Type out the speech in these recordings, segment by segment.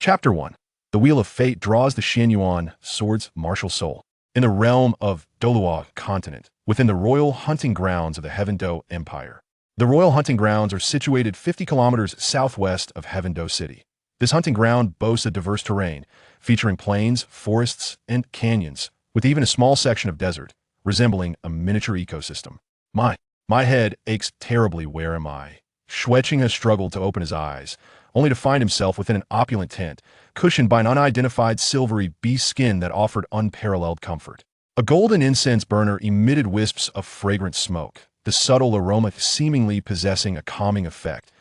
Chapter 1. The Wheel of Fate draws the Xianyuan Sword's martial soul. In the realm of Douluo Continent, within the royal hunting grounds of the Heaven-Do Empire. The royal hunting grounds are situated 50 kilometers southwest of Heaven-Do City. This hunting ground boasts a diverse terrain, featuring plains, forests, and canyons, with even a small section of desert, resembling a miniature ecosystem. My head aches terribly. Where am I? Xing has struggled to open his eyes, only to find himself within an opulent tent, cushioned by an unidentified silvery beast skin that offered unparalleled comfort. A golden incense burner emitted wisps of fragrant smoke, the subtle aroma seemingly possessing a calming effect.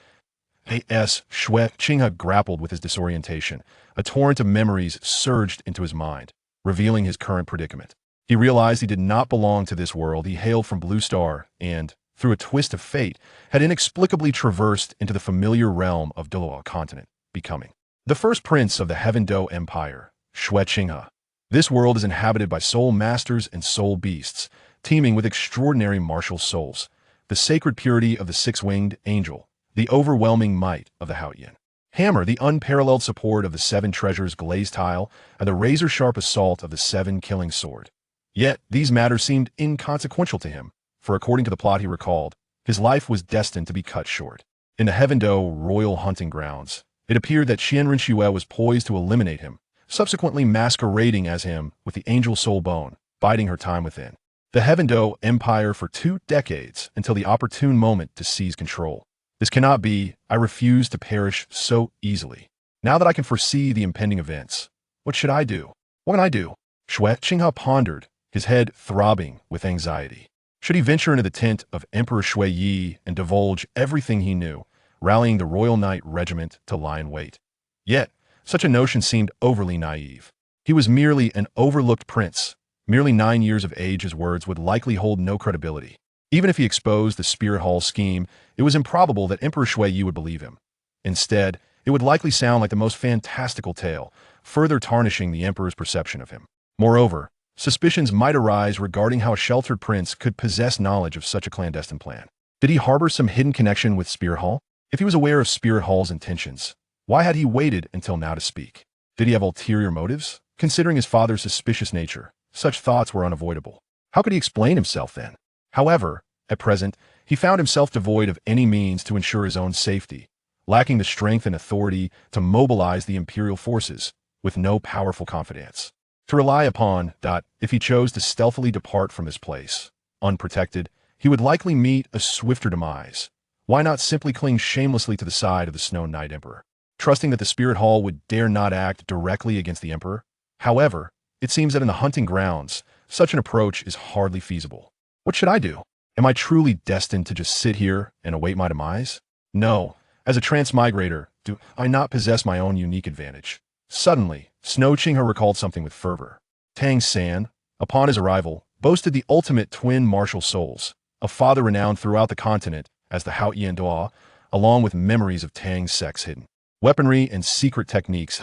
Xing grappled with his disorientation. A torrent of memories surged into his mind, revealing his current predicament. He realized he did not belong to this world. He hailed from Blue Star and, through a twist of fate, had inexplicably traversed into the familiar realm of Douluo Continent, becoming the first prince of the Heaven-Do Empire, Xing. This world is inhabited by soul masters and soul beasts, teeming with extraordinary martial souls, the sacred purity of the six-winged angel, the overwhelming might of the Haotian hammer, the unparalleled support of the seven treasures glazed tile, and the razor-sharp assault of the seven-killing sword. Yet these matters seemed inconsequential to him, for according to the plot he recalled, his life was destined to be cut short. In the Heaven-Do royal hunting grounds, it appeared that Xianren was poised to eliminate him, subsequently masquerading as him with the angel soul bone, biding her time within the Heaven-Do Empire for 2 decades until the opportune moment to seize control. This cannot be. I refuse to perish so easily. Now that I can foresee the impending events, what should I do? What can I do? Xing pondered, his head throbbing with anxiety. Should he venture into the tent of Emperor Shui Yi and divulge everything he knew, rallying the Royal Knight Regiment to lie in wait? Yet, such a notion seemed overly naive. He was merely an overlooked prince. Merely 9 years of age, his words would likely hold no credibility. Even if he exposed the Spirit Hall scheme, it was improbable that Emperor Shui Yi would believe him. Instead, it would likely sound like the most fantastical tale, further tarnishing the Emperor's perception of him. Moreover, suspicions might arise regarding how a sheltered prince could possess knowledge of such a clandestine plan. Did he harbor some hidden connection with Spirit Hall? If he was aware of Spirit Hall's intentions, why had he waited until now to speak? Did he have ulterior motives? Considering his father's suspicious nature, such thoughts were unavoidable. How could he explain himself then? However, at present, he found himself devoid of any means to ensure his own safety, lacking the strength and authority to mobilize the imperial forces, with no powerful confidants to rely upon. If he chose to stealthily depart from this place, unprotected, he would likely meet a swifter demise. Why not simply cling shamelessly to the side of the Snow Knight Emperor, trusting that the Spirit Hall would dare not act directly against the Emperor? However, it seems that in the hunting grounds, such an approach is hardly feasible. What should I do? Am I truly destined to just sit here and await my demise? No. As a transmigrator, do I not possess my own unique advantage? Suddenly, Xing recalled something with fervor. Tang San, upon his arrival, boasted the ultimate twin martial souls, a father renowned throughout the continent as the Haotian Dua, along with memories of Tang's sex hidden weaponry and secret techniques.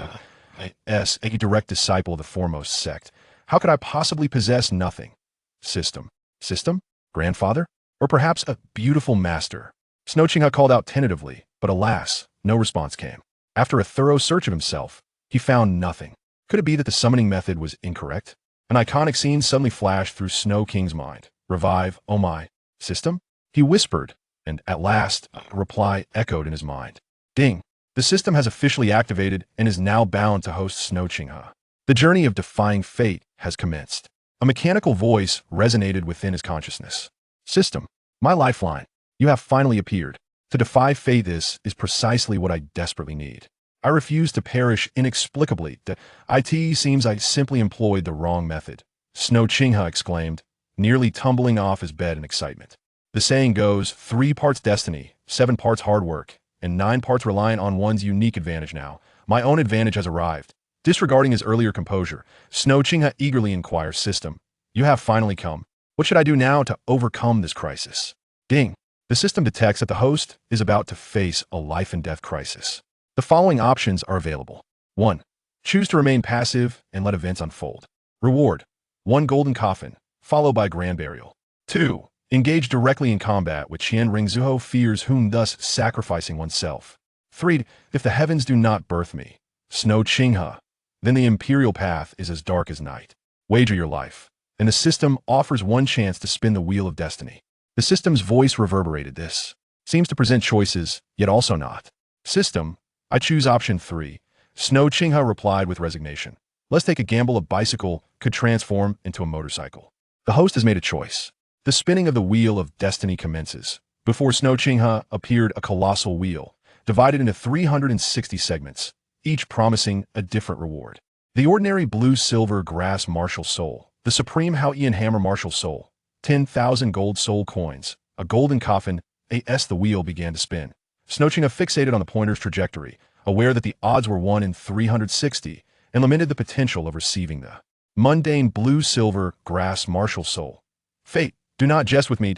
As a direct disciple of the foremost sect, how could I possibly possess nothing? System? Grandfather? Or perhaps a beautiful master? Xing called out tentatively, but alas, no response came. After a thorough search of himself, he found nothing. Could it be that the summoning method was incorrect? An iconic scene suddenly flashed through Snow King's mind. Revive, oh my. System? He whispered, and at last, a reply echoed in his mind. Ding. The system has officially activated and is now bound to host Xing. The journey of defying fate has commenced. A mechanical voice resonated within his consciousness. System, my lifeline, you have finally appeared. To defy fate is precisely what I desperately need. I refuse to perish inexplicably. It seems I simply employed the wrong method. Xing exclaimed, nearly tumbling off his bed in excitement. The saying goes, 3 parts destiny, 7 parts hard work, and 9 parts reliant on one's unique advantage now. My own advantage has arrived. Disregarding his earlier composure, Xing eagerly inquires, System, you have finally come. What should I do now to overcome this crisis? Ding. The system detects that the host is about to face a life-and-death crisis. The following options are available. 1. Choose to remain passive and let events unfold. Reward: 1 golden coffin, followed by grand burial. 2. Engage directly in combat with Xianren fears whom thus sacrificing oneself. 3. If the heavens do not birth me, Snow Qinghe. Then the imperial path is as dark as night. Wager your life. And the system offers one chance to spin the wheel of destiny. The system's voice reverberated this. Seems to present choices, yet also not. System, I choose option 3. Snow Qinghe replied with resignation. Let's take a gamble. A bicycle could transform into a motorcycle. The host has made a choice. The spinning of the wheel of destiny commences. Before Snow Qinghe appeared a colossal wheel, divided into 360 segments, each promising a different reward. The ordinary blue-silver grass martial soul, the supreme Hao-Ian hammer martial soul, 10,000 gold soul coins, a golden coffin, as the wheel began to spin. Snow Qinghe fixated on the pointer's trajectory, aware that the odds were 1 in 360, and lamented the potential of receiving the mundane blue-silver grass martial soul. Fate, do not jest with me.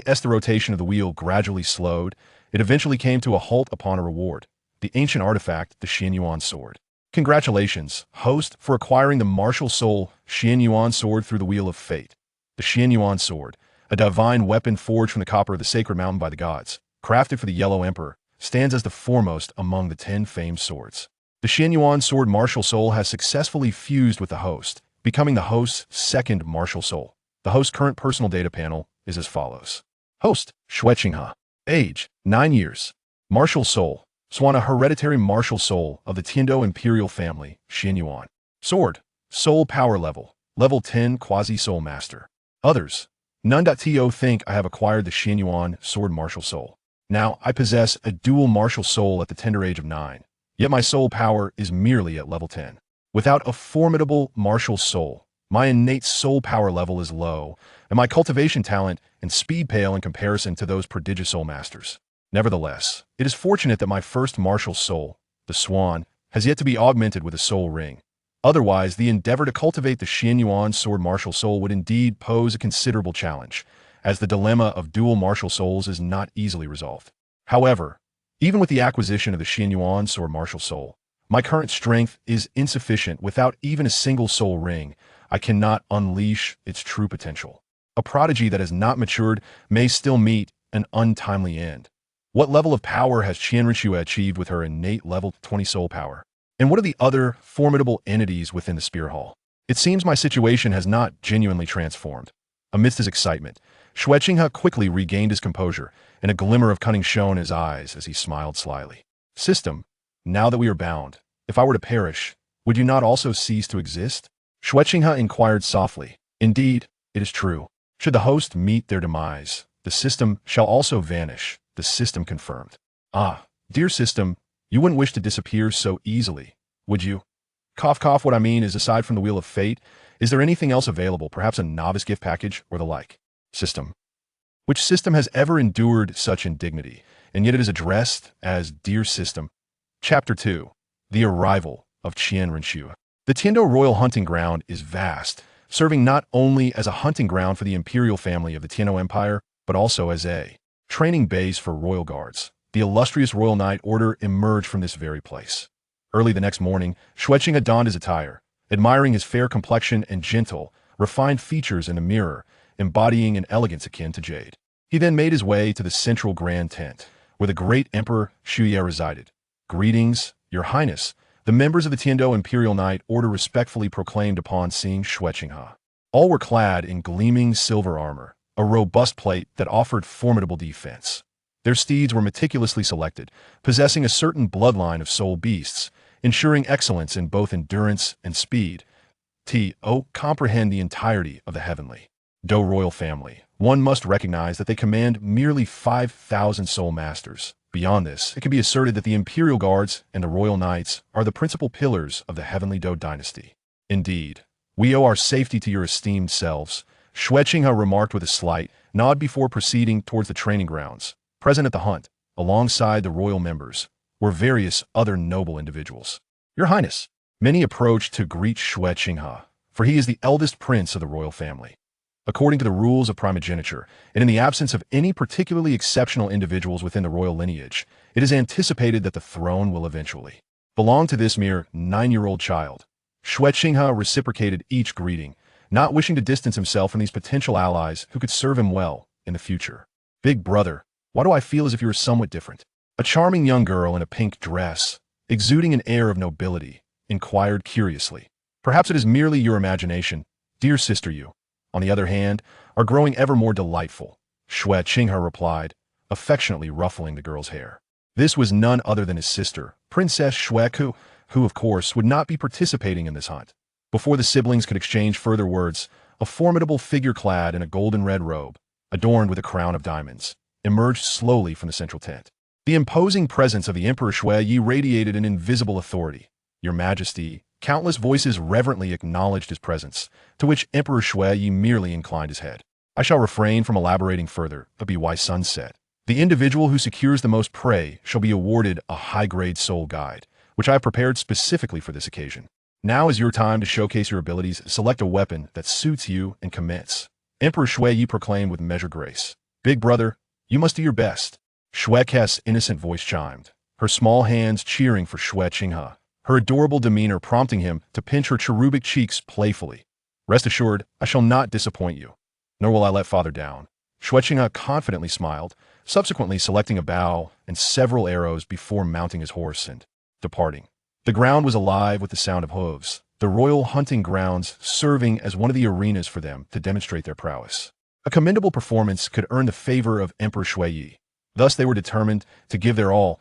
As the rotation of the wheel gradually slowed, it eventually came to a halt upon a reward, the ancient artifact, the Xianyuan sword. Congratulations, host, for acquiring the martial soul Xianyuan sword through the wheel of fate. The Xianyuan sword, a divine weapon forged from the copper of the sacred mountain by the gods, crafted for the Yellow Emperor, stands as the foremost among the 10 famed swords. The Xianyuan sword martial soul has successfully fused with the host, becoming the host's second martial soul. The host's current personal data panel is as follows. Host, Xue Qinghe. Age, 9 years. Martial soul, Swana, hereditary martial soul of the Tiando imperial family, Xianyuan. Sword, soul power level, level 10 quasi-soul master. Others, none.to think I have acquired the Xianyuan sword martial soul. Now I possess a dual martial soul at the tender age of 9, yet my soul power is merely at level 10. Without a formidable martial soul, my innate soul power level is low, and my cultivation talent and speed pale in comparison to those prodigious soul masters. Nevertheless, it is fortunate that my first martial soul, the Swan, has yet to be augmented with a soul ring. Otherwise, the endeavor to cultivate the Xianyuan sword martial soul would indeed pose a considerable challenge, as the dilemma of dual martial souls is not easily resolved. However, even with the acquisition of the Xianyuan sword martial soul, my current strength is insufficient. Without even a single soul ring, I cannot unleash its true potential. A prodigy that has not matured may still meet an untimely end. What level of power has Qianrenxue achieved with her innate level 20 soul power? And what are the other formidable entities within the Spear Hall? It seems my situation has not genuinely transformed. Amidst his excitement, Xue Qinghe quickly regained his composure, and a glimmer of cunning shone in his eyes as he smiled slyly. System, now that we are bound, if I were to perish, would you not also cease to exist? Xue Qinghe inquired softly. Indeed, it is true. Should the host meet their demise, the system shall also vanish, the system confirmed. Ah, dear system, you wouldn't wish to disappear so easily, would you? Cough cough, what I mean is, aside from the Wheel of Fate, is there anything else available, perhaps a novice gift package or the like? System. Which system has ever endured such indignity, and yet it is addressed as Dear System? Chapter 2. The Arrival of Qianrenxue. The Tiando Royal Hunting Ground is vast, serving not only as a hunting ground for the imperial family of the Tiando Empire, but also as a training base for royal guards. The illustrious Royal Knight Order emerged from this very place. Early the next morning, Xue Qinghe donned his attire, admiring his fair complexion and gentle, refined features in a mirror, embodying an elegance akin to jade. He then made his way to the central grand tent, where the great Emperor Shuye resided. Greetings, Your Highness, the members of the Tiando Imperial Knight Order respectfully proclaimed upon seeing Xue Qinghe. All were clad in gleaming silver armor, a robust plate that offered formidable defense. Their steeds were meticulously selected, possessing a certain bloodline of soul beasts, ensuring excellence in both endurance and speed. Comprehend the entirety of the heavenly Do royal family. One must recognize that they command merely 5,000 soul masters. Beyond this, it can be asserted that the Imperial Guards and the Royal Knights are the principal pillars of the heavenly Do dynasty. Indeed, we owe our safety to your esteemed selves, Xue Qinghe remarked with a slight nod before proceeding towards the training grounds. Present at the hunt, alongside the royal members, were various other noble individuals. Your Highness, many approached to greet Xue Qinghe, for he is the eldest prince of the royal family. According to the rules of primogeniture, and in the absence of any particularly exceptional individuals within the royal lineage, it is anticipated that the throne will eventually belong to this mere 9-year-old child. Xue Qinghe reciprocated each greeting, not wishing to distance himself from these potential allies who could serve him well in the future. Big brother, why do I feel as if you are somewhat different? A charming young girl in a pink dress, exuding an air of nobility, inquired curiously. Perhaps it is merely your imagination, dear sister you, on the other hand, are growing ever more delightful, Xue Qinghe replied, affectionately ruffling the girl's hair. This was none other than his sister, Princess Xueku, who, of course, would not be participating in this hunt. Before the siblings could exchange further words, a formidable figure clad in a golden red robe, adorned with a crown of diamonds, emerged slowly from the central tent. The imposing presence of the Emperor Xue Yi radiated an invisible authority. Your Majesty, countless voices reverently acknowledged his presence, to which Emperor Xue Yi merely inclined his head. I shall refrain from elaborating further, but be wise sun said. The individual who secures the most prey shall be awarded a high-grade soul guide, which I have prepared specifically for this occasion. Now is your time to showcase your abilities. Select a weapon that suits you and commence. Emperor Xue Yi proclaimed with measured grace. Big brother, you must do your best. Xue Ke's innocent voice chimed, her small hands cheering for Xue Qinghe, her adorable demeanor prompting him to pinch her cherubic cheeks playfully. Rest assured, I shall not disappoint you, nor will I let father down. Xue Qinghe confidently smiled, subsequently selecting a bow and several arrows before mounting his horse and departing. The ground was alive with the sound of hooves, the royal hunting grounds serving as one of the arenas for them to demonstrate their prowess. A commendable performance could earn the favor of Emperor Xue Yi. Thus they were determined to give their all.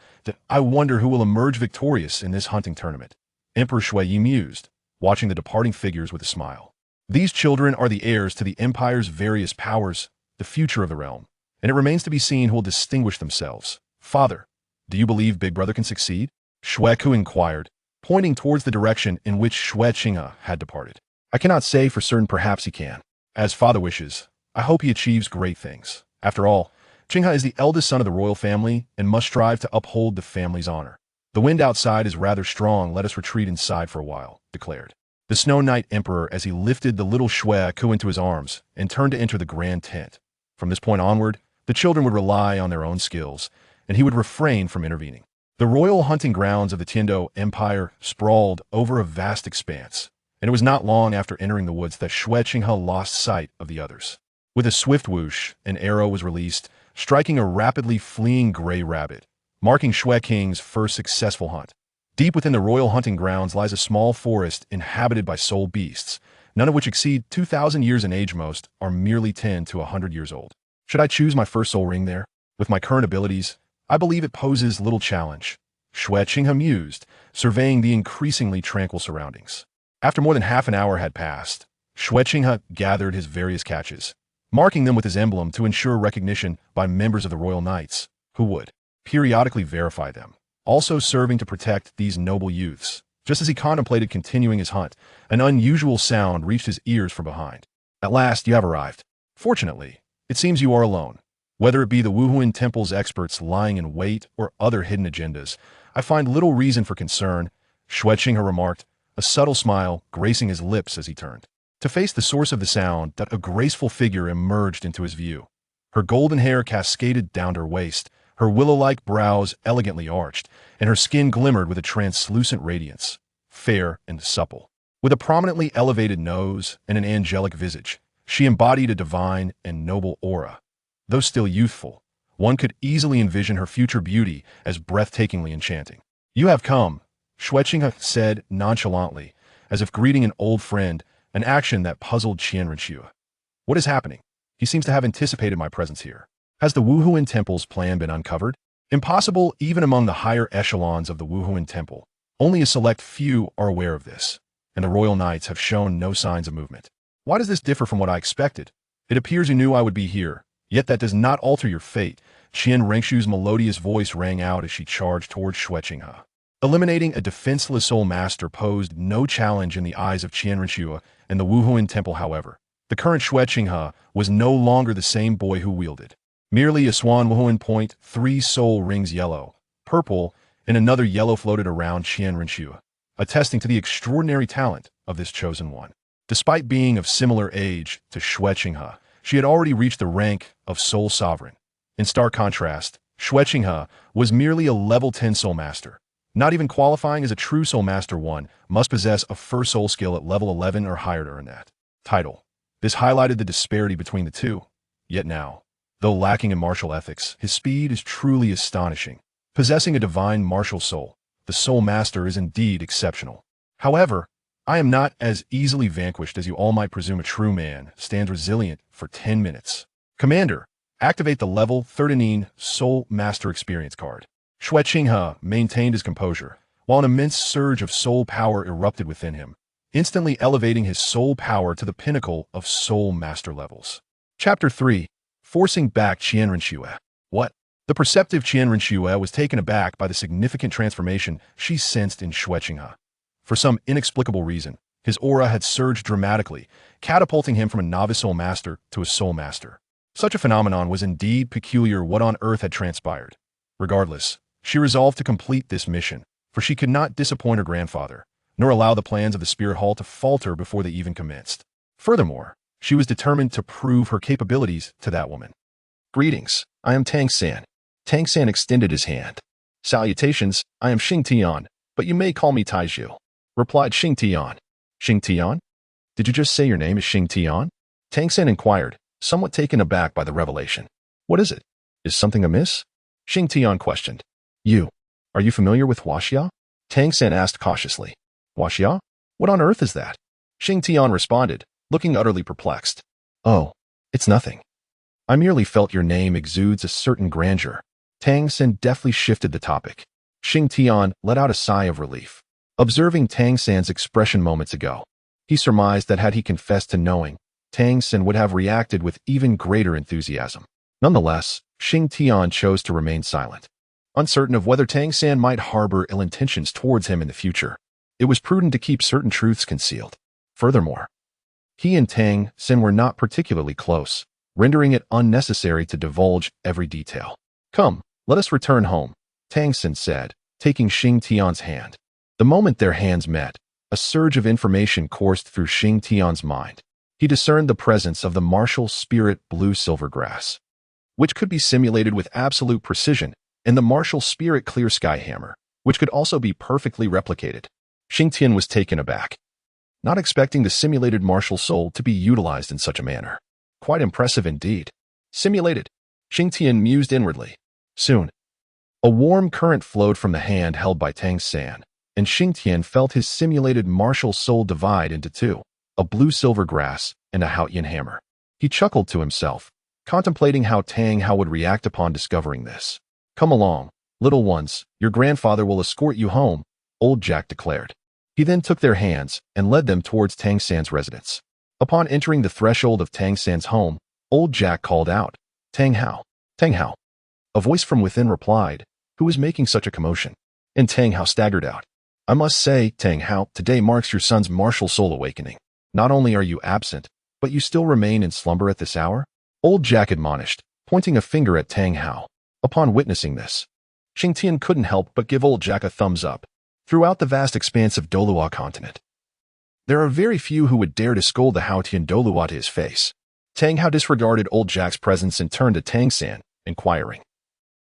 I wonder who will emerge victorious in this hunting tournament. Emperor Xue Yi mused, watching the departing figures with a smile. These children are the heirs to the empire's various powers, the future of the realm, and it remains to be seen who will distinguish themselves. Father, do you believe Big Brother can succeed? Xueku inquired, pointing towards the direction in which Xue Qinghe had departed. I cannot say for certain, perhaps he can. As father wishes, I hope he achieves great things. After all, Qinghe is the eldest son of the royal family and must strive to uphold the family's honor. The wind outside is rather strong, let us retreat inside for a while, declared the Snow Knight Emperor as he lifted the little Xueku into his arms and turned to enter the grand tent. From this point onward, the children would rely on their own skills, and he would refrain from intervening. The royal hunting grounds of the Tiando Empire sprawled over a vast expanse, and it was not long after entering the woods that Xue Qinghe lost sight of the others. With a swift whoosh, an arrow was released, striking a rapidly fleeing gray rabbit, marking Xue King's first successful hunt. Deep within the royal hunting grounds lies a small forest inhabited by soul beasts, none of which exceed 2,000 years in age. Most are merely 10 to 100 years old. Should I choose my first soul ring there? With my current abilities, I believe it poses little challenge. Xue Qinghe mused, surveying the increasingly tranquil surroundings. After more than half an hour had passed, Xue Qinghe gathered his various catches, marking them with his emblem to ensure recognition by members of the Royal Knights, who would periodically verify them, also serving to protect these noble youths. Just as he contemplated continuing his hunt, an unusual sound reached his ears from behind. At last, you have arrived. Fortunately, it seems you are alone. Whether it be the Wuhuan Temple's experts lying in wait or other hidden agendas, I find little reason for concern, Xue Qinghe remarked, a subtle smile gracing his lips as he turned to face the source of the sound. That a graceful figure emerged into his view. Her golden hair cascaded down to her waist, her willow-like brows elegantly arched, and her skin glimmered with a translucent radiance, fair and supple. With a prominently elevated nose and an angelic visage, she embodied a divine and noble aura. Though still youthful, one could easily envision her future beauty as breathtakingly enchanting. You have come, Xue Qinghe said nonchalantly, as if greeting an old friend, an action that puzzled Qian Renxue. What is happening? He seems to have anticipated my presence here. Has the Wuhuan Temple's plan been uncovered? Impossible even among the higher echelons of the Wuhuan Temple. Only a select few are aware of this, and the Royal Knights have shown no signs of movement. Why does this differ from what I expected? It appears you knew I would be here, yet that does not alter your fate. Qian Renxue's melodious voice rang out as she charged towards Xue Qinghe. Eliminating a defenseless soul master posed no challenge in the eyes of Qian Renxue and the Wuhuan Temple, however. The current Xue Qinghe was no longer the same boy who wielded merely a swan Wuhuan point, 3 soul rings yellow, purple, and another yellow floated around Qian Renxue, attesting to the extraordinary talent of this chosen one. Despite being of similar age to Xue Qinghe, she had already reached the rank of Soul Sovereign. In stark contrast, Xue Qinghe was merely a level 10 Soul Master. Not even qualifying as a true Soul Master, one must possess a first soul skill at level 11 or higher to earn that title. This highlighted the disparity between the two. Yet now, though lacking in martial ethics, his speed is truly astonishing. Possessing a divine martial soul, the Soul Master is indeed exceptional. However, I am not as easily vanquished as you all might presume. A true man stands resilient for 10 minutes. Commander, activate the level 13 Soul Master Experience card. Xue Qinghe maintained his composure, while an immense surge of soul power erupted within him, instantly elevating his soul power to the pinnacle of Soul Master levels. Chapter 3. Forcing back Qianrenxue. What? The perceptive Qianrenxue was taken aback by the significant transformation she sensed in Xue Qinghe. For some inexplicable reason, his aura had surged dramatically, catapulting him from a novice soul master to a soul master. Such a phenomenon was indeed peculiar. What on earth had transpired? Regardless, she resolved to complete this mission, for she could not disappoint her grandfather, nor allow the plans of the Spirit Hall to falter before they even commenced. Furthermore, she was determined to prove her capabilities to that woman. Greetings, I am Tang San. Tang San extended his hand. Salutations, I am Xing Tian, but you may call me Taizhu, replied Xing Tian. Xing Tian? Did you just say your name is Xing Tian? Tang San inquired, somewhat taken aback by the revelation. What is it? Is something amiss? Xing Tian questioned. Are you familiar with Huaxia? Tang San asked cautiously. Huaxia? What on earth is that? Xing Tian responded, looking utterly perplexed. Oh, it's nothing. I merely felt your name exudes a certain grandeur. Tang San deftly shifted the topic. Xing Tian let out a sigh of relief. Observing Tang San's expression moments ago, he surmised that had he confessed to knowing, Tang San would have reacted with even greater enthusiasm. Nonetheless, Xing Tian chose to remain silent. Uncertain of whether Tang San might harbor ill intentions towards him in the future, it was prudent to keep certain truths concealed. Furthermore, he and Tang San were not particularly close, rendering it unnecessary to divulge every detail. Come, let us return home, Tang San said, taking Xing Tian's hand. The moment their hands met, a surge of information coursed through Xing Tian's mind. He discerned the presence of the martial spirit blue silvergrass, which could be simulated with absolute precision, and the martial spirit clear sky hammer, which could also be perfectly replicated. Xing Tian was taken aback, not expecting the simulated martial soul to be utilized in such a manner. Quite impressive indeed. Simulated, Xing Tian mused inwardly. Soon, a warm current flowed from the hand held by Tang San, and Xing Tian felt his simulated martial soul divide into two, a blue silvergrass and a Haotian hammer. He chuckled to himself, contemplating how Tang Hao would react upon discovering this. Come along, little ones, your grandfather will escort you home, old Jack declared. He then took their hands and led them towards Tang San's residence. Upon entering the threshold of Tang San's home, old Jack called out, Tang Hao, Tang Hao. A voice from within replied, who is making such a commotion? And Tang Hao staggered out. I must say, Tang Hao, today marks your son's martial soul awakening. Not only are you absent, but you still remain in slumber at this hour? Old Jack admonished, pointing a finger at Tang Hao. Upon witnessing this, Xing Tian couldn't help but give old Jack a thumbs up. Throughout the vast expanse of Douluo Continent, there are very few who would dare to scold the Haotian Douluo to his face. Tang Hao disregarded old Jack's presence and turned to Tang San, inquiring,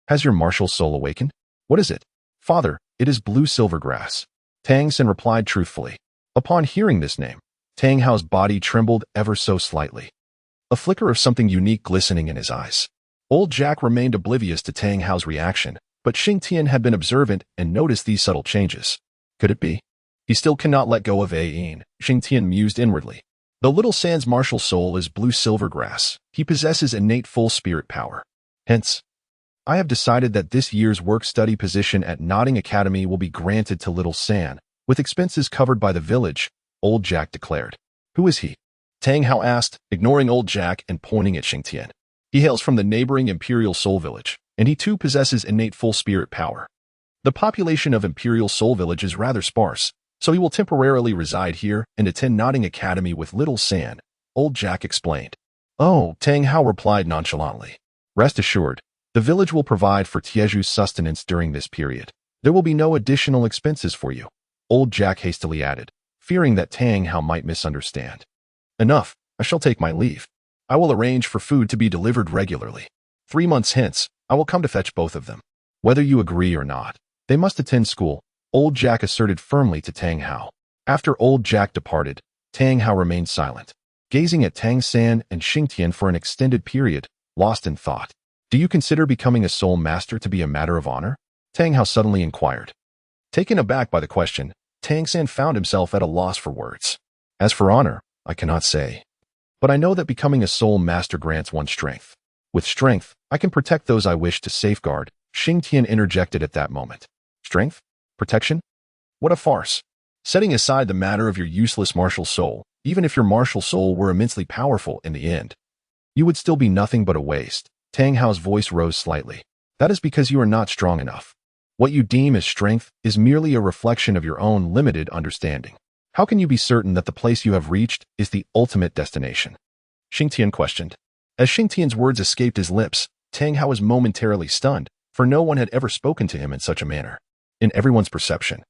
Has your martial soul awakened? What is it? Father, it is blue silvergrass. Tang San replied truthfully. Upon hearing this name, Tang Hao's body trembled ever so slightly, a flicker of something unique glistening in his eyes. Old Jack remained oblivious to Tang Hao's reaction, but Xing Tian had been observant and noticed these subtle changes. Could it be? He still cannot let go of Ayin, Xing Tian mused inwardly. Though little San's martial soul is blue silvergrass, he possesses innate full spirit power. Hence, I have decided that this year's work-study position at Nodding Academy will be granted to little San, with expenses covered by the village, old Jack declared. Who is he? Tang Hao asked, ignoring old Jack and pointing at Xing Tian. He hails from the neighboring Imperial Soul Village, and he too possesses innate full spirit power. The population of Imperial Soul Village is rather sparse, so he will temporarily reside here and attend Nodding Academy with little San, old Jack explained. Oh, Tang Hao replied nonchalantly. Rest assured, the village will provide for Tieju's sustenance during this period. There will be no additional expenses for you, old Jack hastily added, fearing that Tang Hao might misunderstand. Enough, I shall take my leave. I will arrange for food to be delivered regularly. 3 months hence, I will come to fetch both of them. Whether you agree or not, they must attend school, old Jack asserted firmly to Tang Hao. After old Jack departed, Tang Hao remained silent, gazing at Tang San and Xing Tian for an extended period, lost in thought. Do you consider becoming a soul master to be a matter of honor? Tang Hao suddenly inquired. Taken aback by the question, Tang San found himself at a loss for words. As for honor, I cannot say. But I know that becoming a soul master grants one strength. With strength, I can protect those I wish to safeguard, Xing Tian interjected at that moment. Strength? Protection? What a farce. Setting aside the matter of your useless martial soul, even if your martial soul were immensely powerful in the end, you would still be nothing but a waste. Tang Hao's voice rose slightly. That is because you are not strong enough. What you deem as strength is merely a reflection of your own limited understanding. How can you be certain that the place you have reached is the ultimate destination? Xing Tian questioned. As Xing Tian's words escaped his lips, Tang Hao was momentarily stunned, for no one had ever spoken to him in such a manner. In everyone's perception,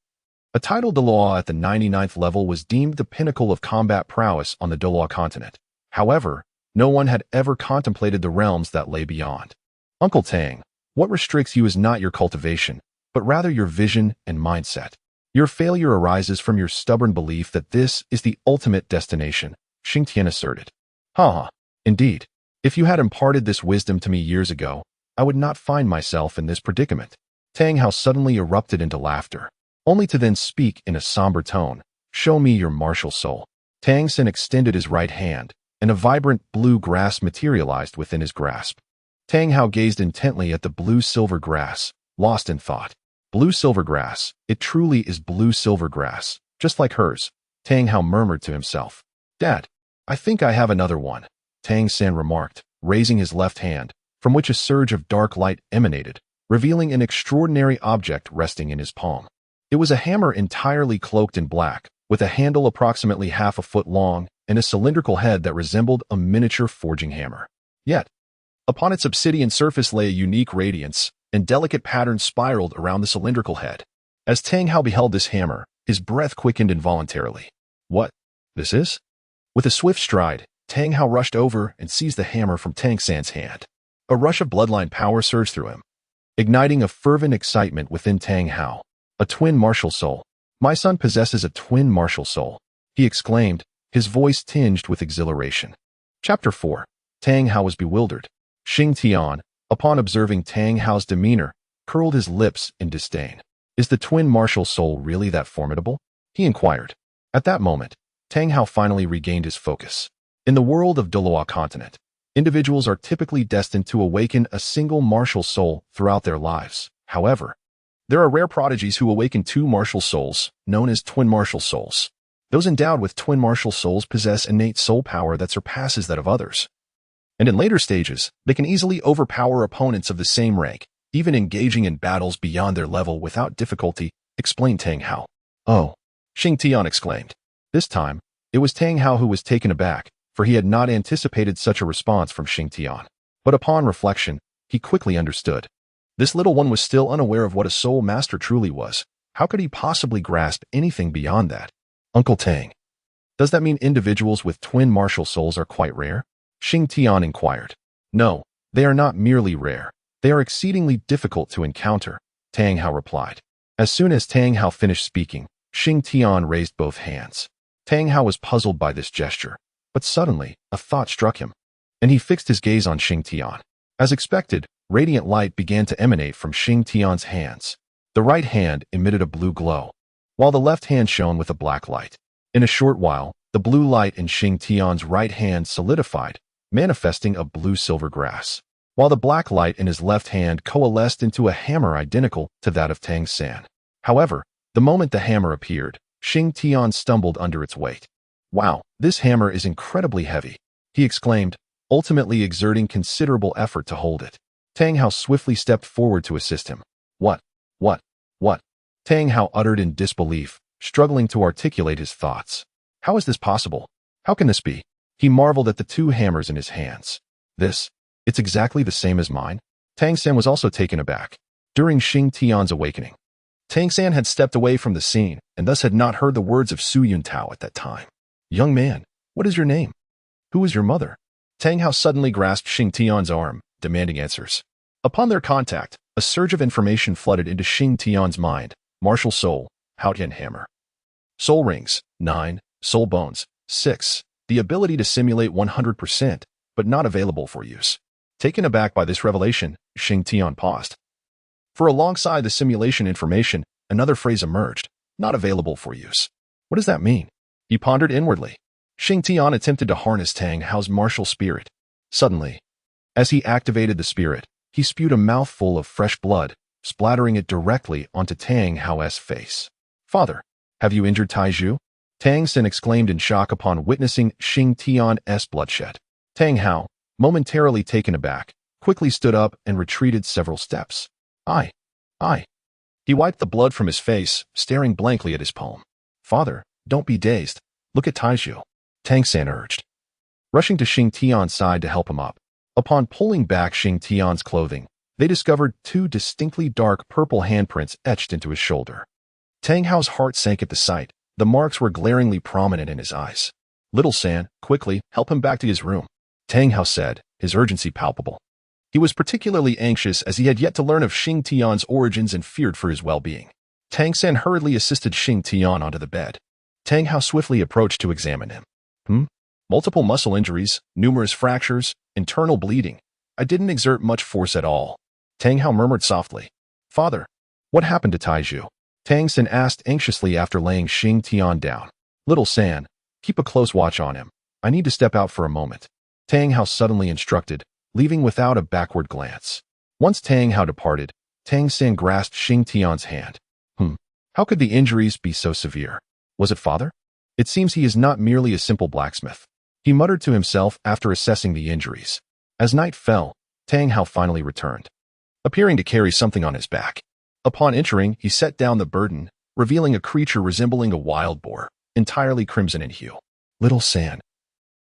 a title Douluo at the 99th level was deemed the pinnacle of combat prowess on the Douluo Continent. However, no one had ever contemplated the realms that lay beyond. Uncle Tang, what restricts you is not your cultivation, but rather your vision and mindset. Your failure arises from your stubborn belief that this is the ultimate destination, Xing Tian asserted. Indeed. If you had imparted this wisdom to me years ago, I would not find myself in this predicament. Tang Hao suddenly erupted into laughter, only to then speak in a somber tone. Show me your martial soul. Tang San extended his right hand, and a vibrant blue grass materialized within his grasp. Tang Hao gazed intently at the blue-silver grass, lost in thought. Blue-silver grass, it truly is blue-silver grass, just like hers. Tang Hao murmured to himself. Dad, I think I have another one, Tang San remarked, raising his left hand, from which a surge of dark light emanated, revealing an extraordinary object resting in his palm. It was a hammer entirely cloaked in black, with a handle approximately half a foot long and a cylindrical head that resembled a miniature forging hammer. Yet, upon its obsidian surface lay a unique radiance, and delicate patterns spiraled around the cylindrical head. As Tang Hao beheld this hammer, his breath quickened involuntarily. What? This is? With a swift stride, Tang Hao rushed over and seized the hammer from Tang San's hand. A rush of bloodline power surged through him, igniting a fervent excitement within Tang Hao. A twin martial soul. My son possesses a twin martial soul, he exclaimed, his voice tinged with exhilaration. Chapter 4. Tang Hao was bewildered. Xing Tian, upon observing Tang Hao's demeanor, curled his lips in disdain. Is the twin martial soul really that formidable? He inquired. At that moment, Tang Hao finally regained his focus. In the world of Douluo Continent, individuals are typically destined to awaken a single martial soul throughout their lives. However, there are rare prodigies who awaken two martial souls, known as twin martial souls. Those endowed with twin martial souls possess innate soul power that surpasses that of others. And in later stages, they can easily overpower opponents of the same rank, even engaging in battles beyond their level without difficulty, explained Tang Hao. Oh, Xing Tian exclaimed. This time, it was Tang Hao who was taken aback, for he had not anticipated such a response from Xing Tian. But upon reflection, he quickly understood. This little one was still unaware of what a soul master truly was. How could he possibly grasp anything beyond that? Uncle Tang, does that mean individuals with twin martial souls are quite rare? Xing Tian inquired. No, they are not merely rare. They are exceedingly difficult to encounter, Tang Hao replied. As soon as Tang Hao finished speaking, Xing Tian raised both hands. Tang Hao was puzzled by this gesture, but suddenly, a thought struck him, and he fixed his gaze on Xing Tian. As expected, radiant light began to emanate from Xing Tian's hands. The right hand emitted a blue glow, while the left hand shone with a black light. In a short while, the blue light in Xing Tian's right hand solidified, manifesting a blue-silver grass, while the black light in his left hand coalesced into a hammer identical to that of Tang San. However, the moment the hammer appeared, Xing Tian stumbled under its weight. Wow, this hammer is incredibly heavy, he exclaimed, ultimately exerting considerable effort to hold it. Tang Hao swiftly stepped forward to assist him. What? Tang Hao uttered in disbelief, struggling to articulate his thoughts. How is this possible? How can this be? He marveled at the two hammers in his hands. It's exactly the same as mine. Tang San was also taken aback. During Xing Tian's awakening, Tang San had stepped away from the scene and thus had not heard the words of Su Yuntao at that time. Young man, what is your name? Who is your mother? Tang Hao suddenly grasped Xing Tian's arm, demanding answers. Upon their contact, a surge of information flooded into Xing Tian's mind. Martial soul, Haotian hammer. Soul rings, 9, soul bones, 6. The ability to simulate 100%, but not available for use. Taken aback by this revelation, Xing Tian paused. For alongside the simulation information, another phrase emerged. not available for use. What does that mean? He pondered inwardly. Xing Tian attempted to harness Tang Hao's martial spirit. Suddenly, as he activated the spirit, he spewed a mouthful of fresh blood, splattering it directly onto Tang Hao's face. Father, have you injured Taiju? Tang Xin exclaimed in shock upon witnessing Xing Tian's bloodshed. Tang Hao, momentarily taken aback, quickly stood up and retreated several steps. I. He wiped the blood from his face, staring blankly at his palm. Father, don't be dazed. Look at Taiju. Tang San urged, rushing to Xing Tian's side to help him up. Upon pulling back Xing Tian's clothing, they discovered two distinctly dark purple handprints etched into his shoulder. Tang Hao's heart sank at the sight. The marks were glaringly prominent in his eyes. Little San, quickly, help him back to his room, Tang Hao said, his urgency palpable. He was particularly anxious as he had yet to learn of Xing Tian's origins and feared for his well-being. Tang San hurriedly assisted Xing Tian onto the bed. Tang Hao swiftly approached to examine him. Multiple muscle injuries, numerous fractures, internal bleeding. I didn't exert much force at all. Tang Hao murmured softly. Father, what happened to Taiju? Tang San asked anxiously after laying Xing Tian down. Little San, keep a close watch on him. I need to step out for a moment. Tang Hao suddenly instructed, leaving without a backward glance. Once Tang Hao departed, Tang San grasped Xing Tian's hand. How could the injuries be so severe? Was it father? It seems he is not merely a simple blacksmith. He muttered to himself after assessing the injuries. As night fell, Tang Hao finally returned, appearing to carry something on his back. Upon entering, he set down the burden, revealing a creature resembling a wild boar, entirely crimson in hue. Little San,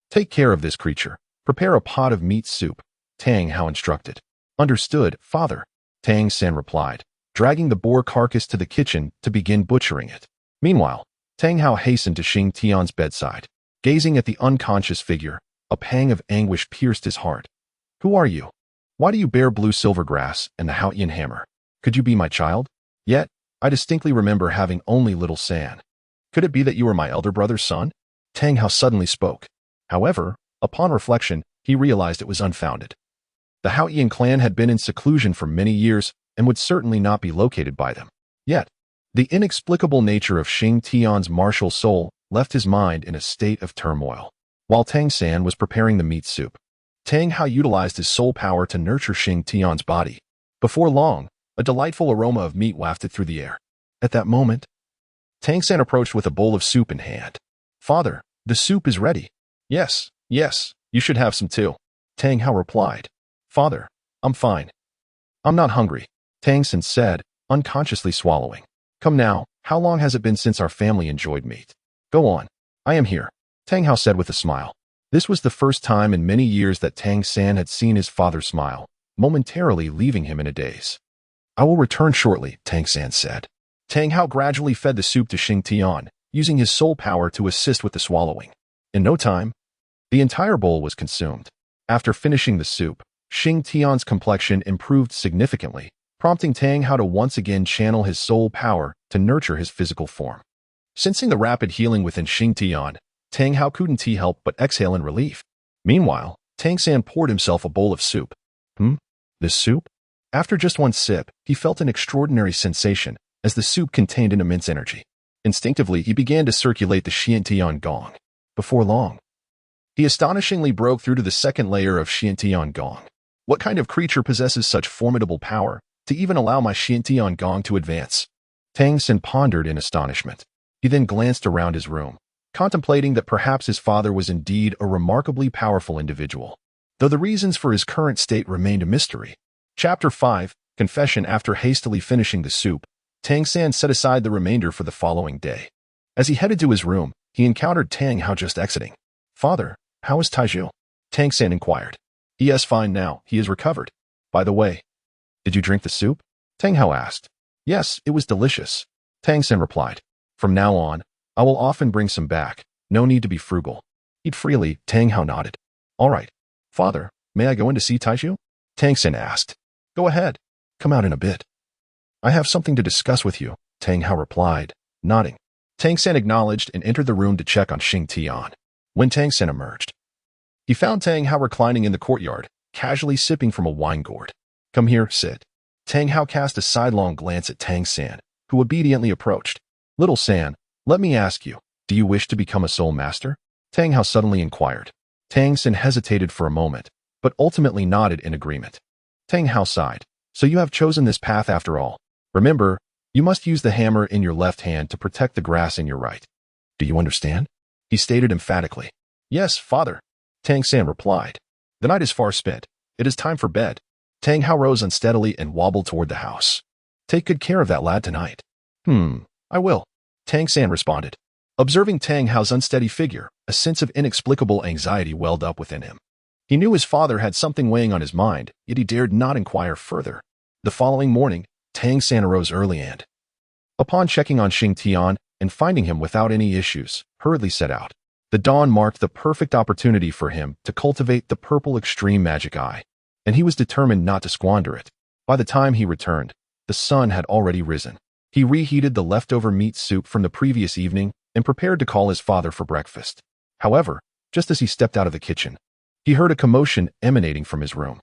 take care of this creature. Prepare a pot of meat soup, Tang Hao instructed. Understood, father, Tang San replied, dragging the boar carcass to the kitchen to begin butchering it. Meanwhile, Tang Hao hastened to Xing Tian's bedside. Gazing at the unconscious figure, a pang of anguish pierced his heart. Who are you? Why do you bear blue silver grass and the Haotian hammer? Could you be my child? Yet, I distinctly remember having only little San. Could it be that you are my elder brother's son? Tang Hao suddenly spoke. However, upon reflection, he realized it was unfounded. The Haotian clan had been in seclusion for many years and would certainly not be located by them. Yet, the inexplicable nature of Xing Tian's martial soul left his mind in a state of turmoil. While Tang San was preparing the meat soup, Tang Hao utilized his soul power to nurture Xing Tian's body. Before long, a delightful aroma of meat wafted through the air. At that moment, Tang San approached with a bowl of soup in hand. Father, the soup is ready. Yes, you should have some too, Tang Hao replied. Father, I'm fine. I'm not hungry, Tang San said, unconsciously swallowing. Come now, how long has it been since our family enjoyed meat? Go on. I am here, Tang Hao said with a smile. This was the first time in many years that Tang San had seen his father smile, momentarily leaving him in a daze. I will return shortly, Tang San said. Tang Hao gradually fed the soup to Xing Tian, using his soul power to assist with the swallowing. In no time, the entire bowl was consumed. After finishing the soup, Xing Tian's complexion improved significantly, prompting Tang Hao to once again channel his soul power to nurture his physical form. Sensing the rapid healing within Xing Tian, Tang Hao couldn't help but exhale in relief. Meanwhile, Tang San poured himself a bowl of soup. This soup? After just one sip, he felt an extraordinary sensation, as the soup contained an immense energy. Instinctively, he began to circulate the Xing Tian gong. Before long, he astonishingly broke through to the second layer of Xing Tian gong. What kind of creature possesses such formidable power to even allow my Xing Tian gong to advance? Tang San pondered in astonishment. He then glanced around his room, contemplating that perhaps his father was indeed a remarkably powerful individual, though the reasons for his current state remained a mystery. Chapter 5, Confession. After hastily finishing the soup, Tang San set aside the remainder for the following day. As he headed to his room, he encountered Tang Hao just exiting. Father, how is Taiju? Tang San inquired. He is fine now, he is recovered. By the way, did you drink the soup? Tang Hao asked. Yes, it was delicious, Tang San replied. From now on, I will often bring some back. No need to be frugal. Eat freely, Tang Hao nodded. All right. Father, may I go in to see Taiju? Tang San asked. Go ahead. Come out in a bit. I have something to discuss with you, Tang Hao replied, nodding. Tang San acknowledged and entered the room to check on Xing Tian. When Tang San emerged, he found Tang Hao reclining in the courtyard, casually sipping from a wine gourd. Come here, sit. Tang Hao cast a sidelong glance at Tang San, who obediently approached. Little San, let me ask you, do you wish to become a soul master? Tang Hao suddenly inquired. Tang Xin hesitated for a moment, but ultimately nodded in agreement. Tang Hao sighed. So you have chosen this path after all. Remember, you must use the hammer in your left hand to protect the grass in your right. Do you understand? He stated emphatically. Yes, father. Tang San replied. The night is far spent. It is time for bed. Tang Hao rose unsteadily and wobbled toward the house. Take good care of that lad tonight. I will. Tang San responded. Observing Tang Hao's unsteady figure, a sense of inexplicable anxiety welled up within him. He knew his father had something weighing on his mind, yet he dared not inquire further. The following morning, Tang San arose early and, upon checking on Xing Tian and finding him without any issues, hurriedly set out. The dawn marked the perfect opportunity for him to cultivate the purple extreme magic eye, and he was determined not to squander it. By the time he returned, the sun had already risen. He reheated the leftover meat soup from the previous evening and prepared to call his father for breakfast. However, just as he stepped out of the kitchen, he heard a commotion emanating from his room.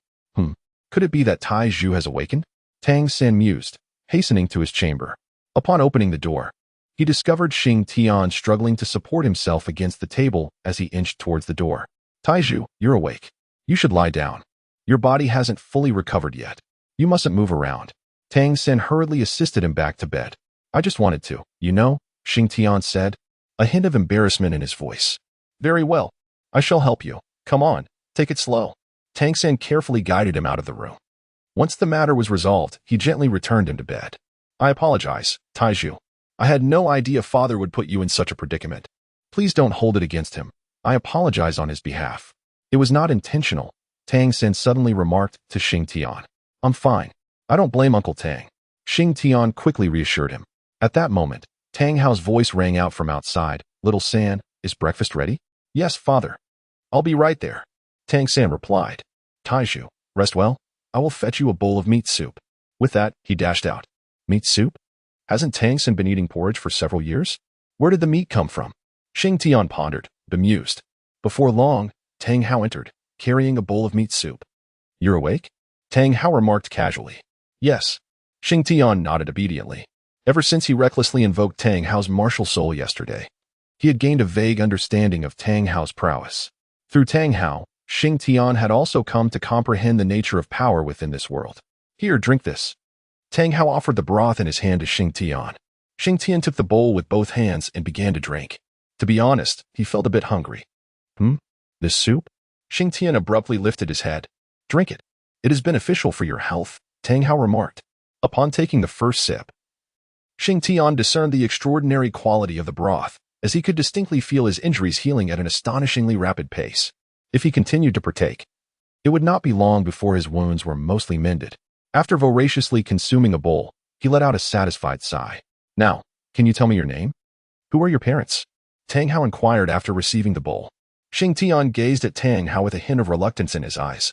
Could it be that Tai Zhu has awakened? Tang San mused, hastening to his chamber. Upon opening the door, he discovered Xing Tian struggling to support himself against the table as he inched towards the door. Tai Zhu, you're awake. You should lie down. Your body hasn't fully recovered yet. You mustn't move around. Tang San hurriedly assisted him back to bed. I just wanted to, Xing Tian said, a hint of embarrassment in his voice. Very well. I shall help you. Come on, take it slow. Tang San carefully guided him out of the room. Once the matter was resolved, he gently returned him to bed. I apologize, Tai Zhu. I had no idea father would put you in such a predicament. Please don't hold it against him. I apologize on his behalf. It was not intentional, Tang San suddenly remarked to Xing Tian. I'm fine. I don't blame Uncle Tang. Xing Tian quickly reassured him. At that moment, Tang Hao's voice rang out from outside. Little San, is breakfast ready? Yes, father. I'll be right there. Tang San replied. Tai Zhu, rest well. I will fetch you a bowl of meat soup. With that, he dashed out. Meat soup? Hasn't Tang San been eating porridge for several years? Where did the meat come from? Xing Tian pondered, bemused. Before long, Tang Hao entered, carrying a bowl of meat soup. You're awake? Tang Hao remarked casually. Yes. Xing Tian nodded obediently. Ever since he recklessly invoked Tang Hao's martial soul yesterday, he had gained a vague understanding of Tang Hao's prowess. Through Tang Hao, Xing Tian had also come to comprehend the nature of power within this world. Here, drink this. Tang Hao offered the broth in his hand to Xing Tian. Xing Tian took the bowl with both hands and began to drink. To be honest, he felt a bit hungry. This soup? Xing Tian abruptly lifted his head. Drink it. It is beneficial for your health, Tang Hao remarked. Upon taking the first sip, Xing Tian discerned the extraordinary quality of the broth, as he could distinctly feel his injuries healing at an astonishingly rapid pace. If he continued to partake, it would not be long before his wounds were mostly mended. After voraciously consuming a bowl, he let out a satisfied sigh. Now, can you tell me your name? Who are your parents? Tang Hao inquired after receiving the bowl. Xing Tian gazed at Tang Hao with a hint of reluctance in his eyes.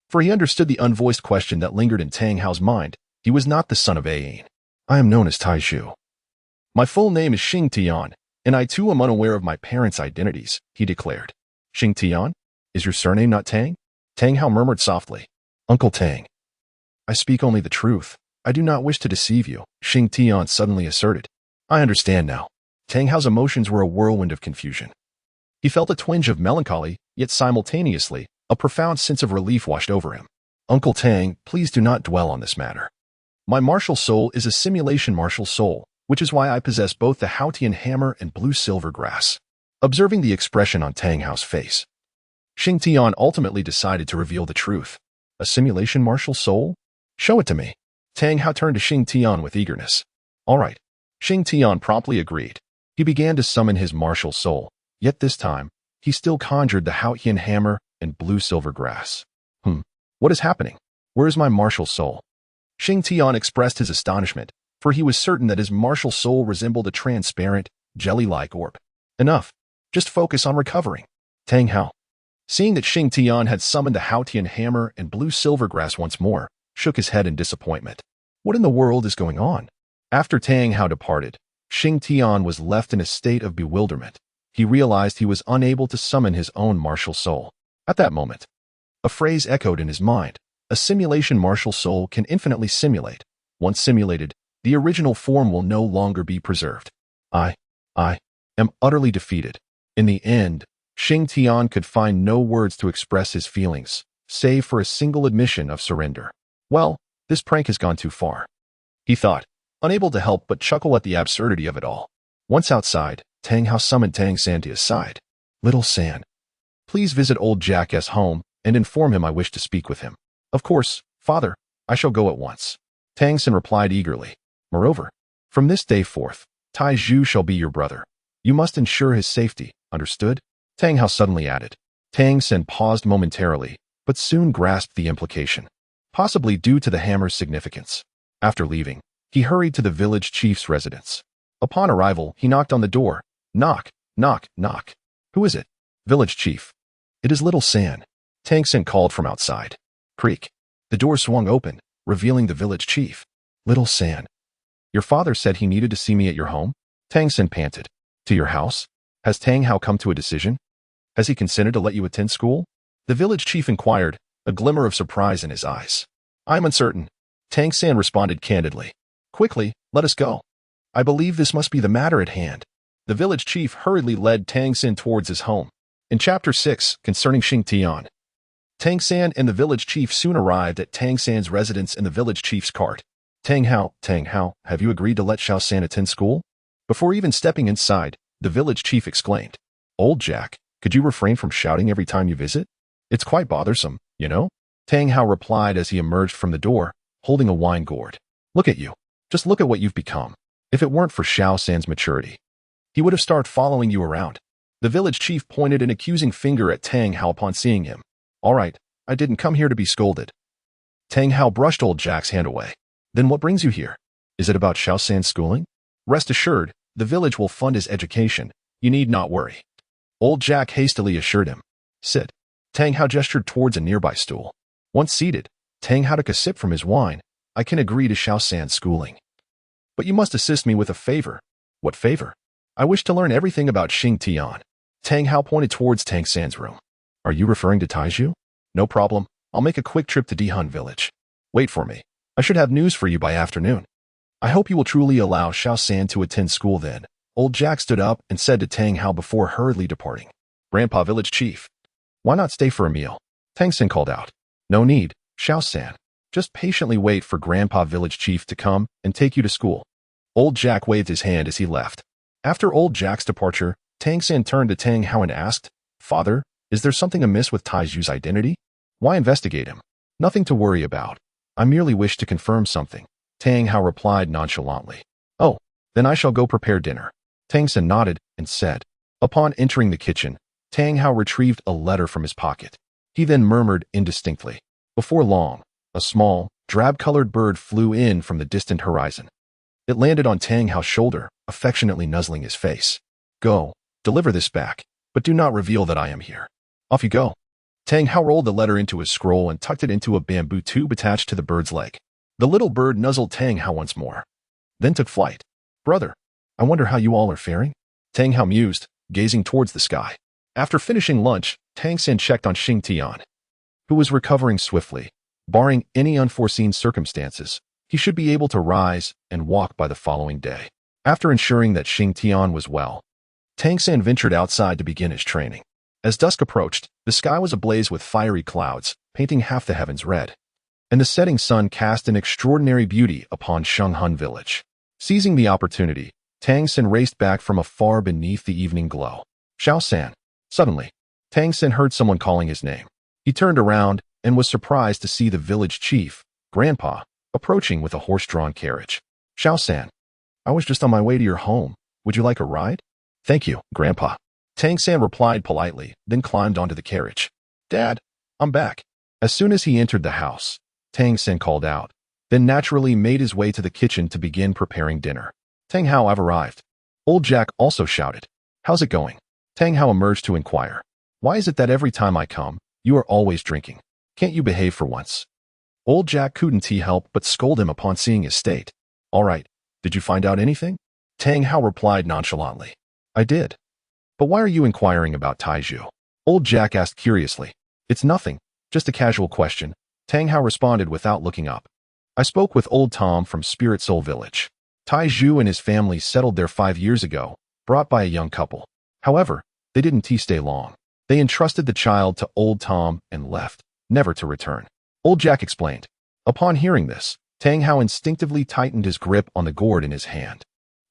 For he understood the unvoiced question that lingered in Tang Hao's mind. He was not the son of Ayin. I am known as Tai Zhu. My full name is Xing Tian, and I too am unaware of my parents' identities, he declared. Xing Tian? Is your surname not Tang? Tang Hao murmured softly. Uncle Tang. I speak only the truth. I do not wish to deceive you, Xing Tian suddenly asserted. I understand now. Tang Hao's emotions were a whirlwind of confusion. He felt a twinge of melancholy, yet simultaneously, a profound sense of relief washed over him. Uncle Tang, please do not dwell on this matter. My martial soul is a simulation martial soul, which is why I possess both the Haotian hammer and blue silver grass. Observing the expression on Tang Hao's face, Xing Tian ultimately decided to reveal the truth. A simulation martial soul? Show it to me. Tang Hao turned to Xing Tian with eagerness. All right. Xing Tian promptly agreed. He began to summon his martial soul, yet this time, he still conjured the Haotian hammer and blue silver grass. What is happening? Where is my martial soul? Xing Tian expressed his astonishment, for he was certain that his martial soul resembled a transparent, jelly-like orb. Enough. Just focus on recovering. Tang Hao, seeing that Xing Tian had summoned the Haotian hammer and blue silver grass once more, shook his head in disappointment. What in the world is going on? After Tang Hao departed, Xing Tian was left in a state of bewilderment. He realized he was unable to summon his own martial soul. At that moment, a phrase echoed in his mind. A simulation martial soul can infinitely simulate. Once simulated, the original form will no longer be preserved. I am utterly defeated. In the end, Xing Tian could find no words to express his feelings, save for a single admission of surrender. Well, this prank has gone too far, he thought, unable to help but chuckle at the absurdity of it all. Once outside, Tang Hao summoned Tang San to his side. Little San, please visit old Jack's home and inform him I wish to speak with him. Of course, father, I shall go at once. Tang San replied eagerly. Moreover, from this day forth, Tai Zhu shall be your brother. You must ensure his safety, understood? Tang Hao suddenly added. Tang San paused momentarily, but soon grasped the implication, possibly due to the hammer's significance. After leaving, he hurried to the village chief's residence. Upon arrival, he knocked on the door. Knock, knock, knock. Who is it? Village chief. It is Little San. Tang San called from outside. Creak. The door swung open, revealing the village chief. Little San. Your father said he needed to see me at your home? Tang San panted. To your house? Has Tang Hao come to a decision? Has he consented to let you attend school? The village chief inquired, a glimmer of surprise in his eyes. I'm uncertain. Tang San responded candidly. Quickly, let us go. I believe this must be the matter at hand. The village chief hurriedly led Tang San towards his home. In Chapter 6, concerning Xing Tian, Tang San and the village chief soon arrived at Tang San's residence in the village chief's cart. Tang Hao, have you agreed to let Xiao San attend school? Before even stepping inside, the village chief exclaimed, Old Jack, could you refrain from shouting every time you visit? It's quite bothersome, you know? Tang Hao replied as he emerged from the door, holding a wine gourd. Look at you. Just look at what you've become. If it weren't for Xiao San's maturity, he would have started following you around. The village chief pointed an accusing finger at Tang Hao upon seeing him. All right, I didn't come here to be scolded. Tang Hao brushed old Jack's hand away. Then what brings you here? Is it about Xiao San's schooling? Rest assured, the village will fund his education. You need not worry. Old Jack hastily assured him. Sit. Tang Hao gestured towards a nearby stool. Once seated, Tang Hao took a sip from his wine. I can agree to Xiao San's schooling. But you must assist me with a favor. What favor? I wish to learn everything about Xing Tian. Tang Hao pointed towards Tang San's room. Are you referring to Taizhu? No problem. I'll make a quick trip to Dihun village. Wait for me. I should have news for you by afternoon. I hope you will truly allow Xiao San to attend school then. Old Jack stood up and said to Tang Hao before hurriedly departing. Grandpa village chief. Why not stay for a meal? Tang San called out. No need, Xiao San. Just patiently wait for Grandpa village chief to come and take you to school. Old Jack waved his hand as he left. After Old Jack's departure, Tang San turned to Tang Hao and asked, Father, is there something amiss with Taizhu's identity? Why investigate him? Nothing to worry about. I merely wish to confirm something. Tang Hao replied nonchalantly. Oh, then I shall go prepare dinner. Tang San nodded and said. Upon entering the kitchen, Tang Hao retrieved a letter from his pocket. He then murmured indistinctly. Before long, a small, drab-colored bird flew in from the distant horizon. It landed on Tang Hao's shoulder, affectionately nuzzling his face. Go, deliver this back, but do not reveal that I am here. Off you go. Tang Hao rolled the letter into his scroll and tucked it into a bamboo tube attached to the bird's leg. The little bird nuzzled Tang Hao once more, then took flight. Brother, I wonder how you all are faring? Tang Hao mused, gazing towards the sky. After finishing lunch, Tang San checked on Xing Tian, who was recovering swiftly. Barring any unforeseen circumstances, he should be able to rise and walk by the following day. After ensuring that Xing Tian was well, Tang San ventured outside to begin his training. As dusk approached, the sky was ablaze with fiery clouds, painting half the heavens red, and the setting sun cast an extraordinary beauty upon Shenghun village. Seizing the opportunity, Tang San raced back from afar beneath the evening glow. Xiao San. Suddenly, Tang San heard someone calling his name. He turned around and was surprised to see the village chief, Grandpa, approaching with a horse-drawn carriage. Xiao San. I was just on my way to your home. Would you like a ride? Thank you, Grandpa. Tang San replied politely, then climbed onto the carriage. Dad, I'm back. As soon as he entered the house, Tang San called out, then naturally made his way to the kitchen to begin preparing dinner. Tang Hao, I've arrived. Old Jack also shouted. How's it going? Tang Hao emerged to inquire. Why is it that every time I come, you are always drinking? Can't you behave for once? Old Jack couldn't help but scold him upon seeing his state. All right, did you find out anything? Tang Hao replied nonchalantly. I did. But why are you inquiring about Taizhu? Old Jack asked curiously. It's nothing, just a casual question. Tang Hao responded without looking up. I spoke with old Tom from Spirit Soul Village. Tai Zhu and his family settled there 5 years ago, brought by a young couple. However, they didn't stay long. They entrusted the child to old Tom and left, never to return. Old Jack explained. Upon hearing this, Tang Hao instinctively tightened his grip on the gourd in his hand.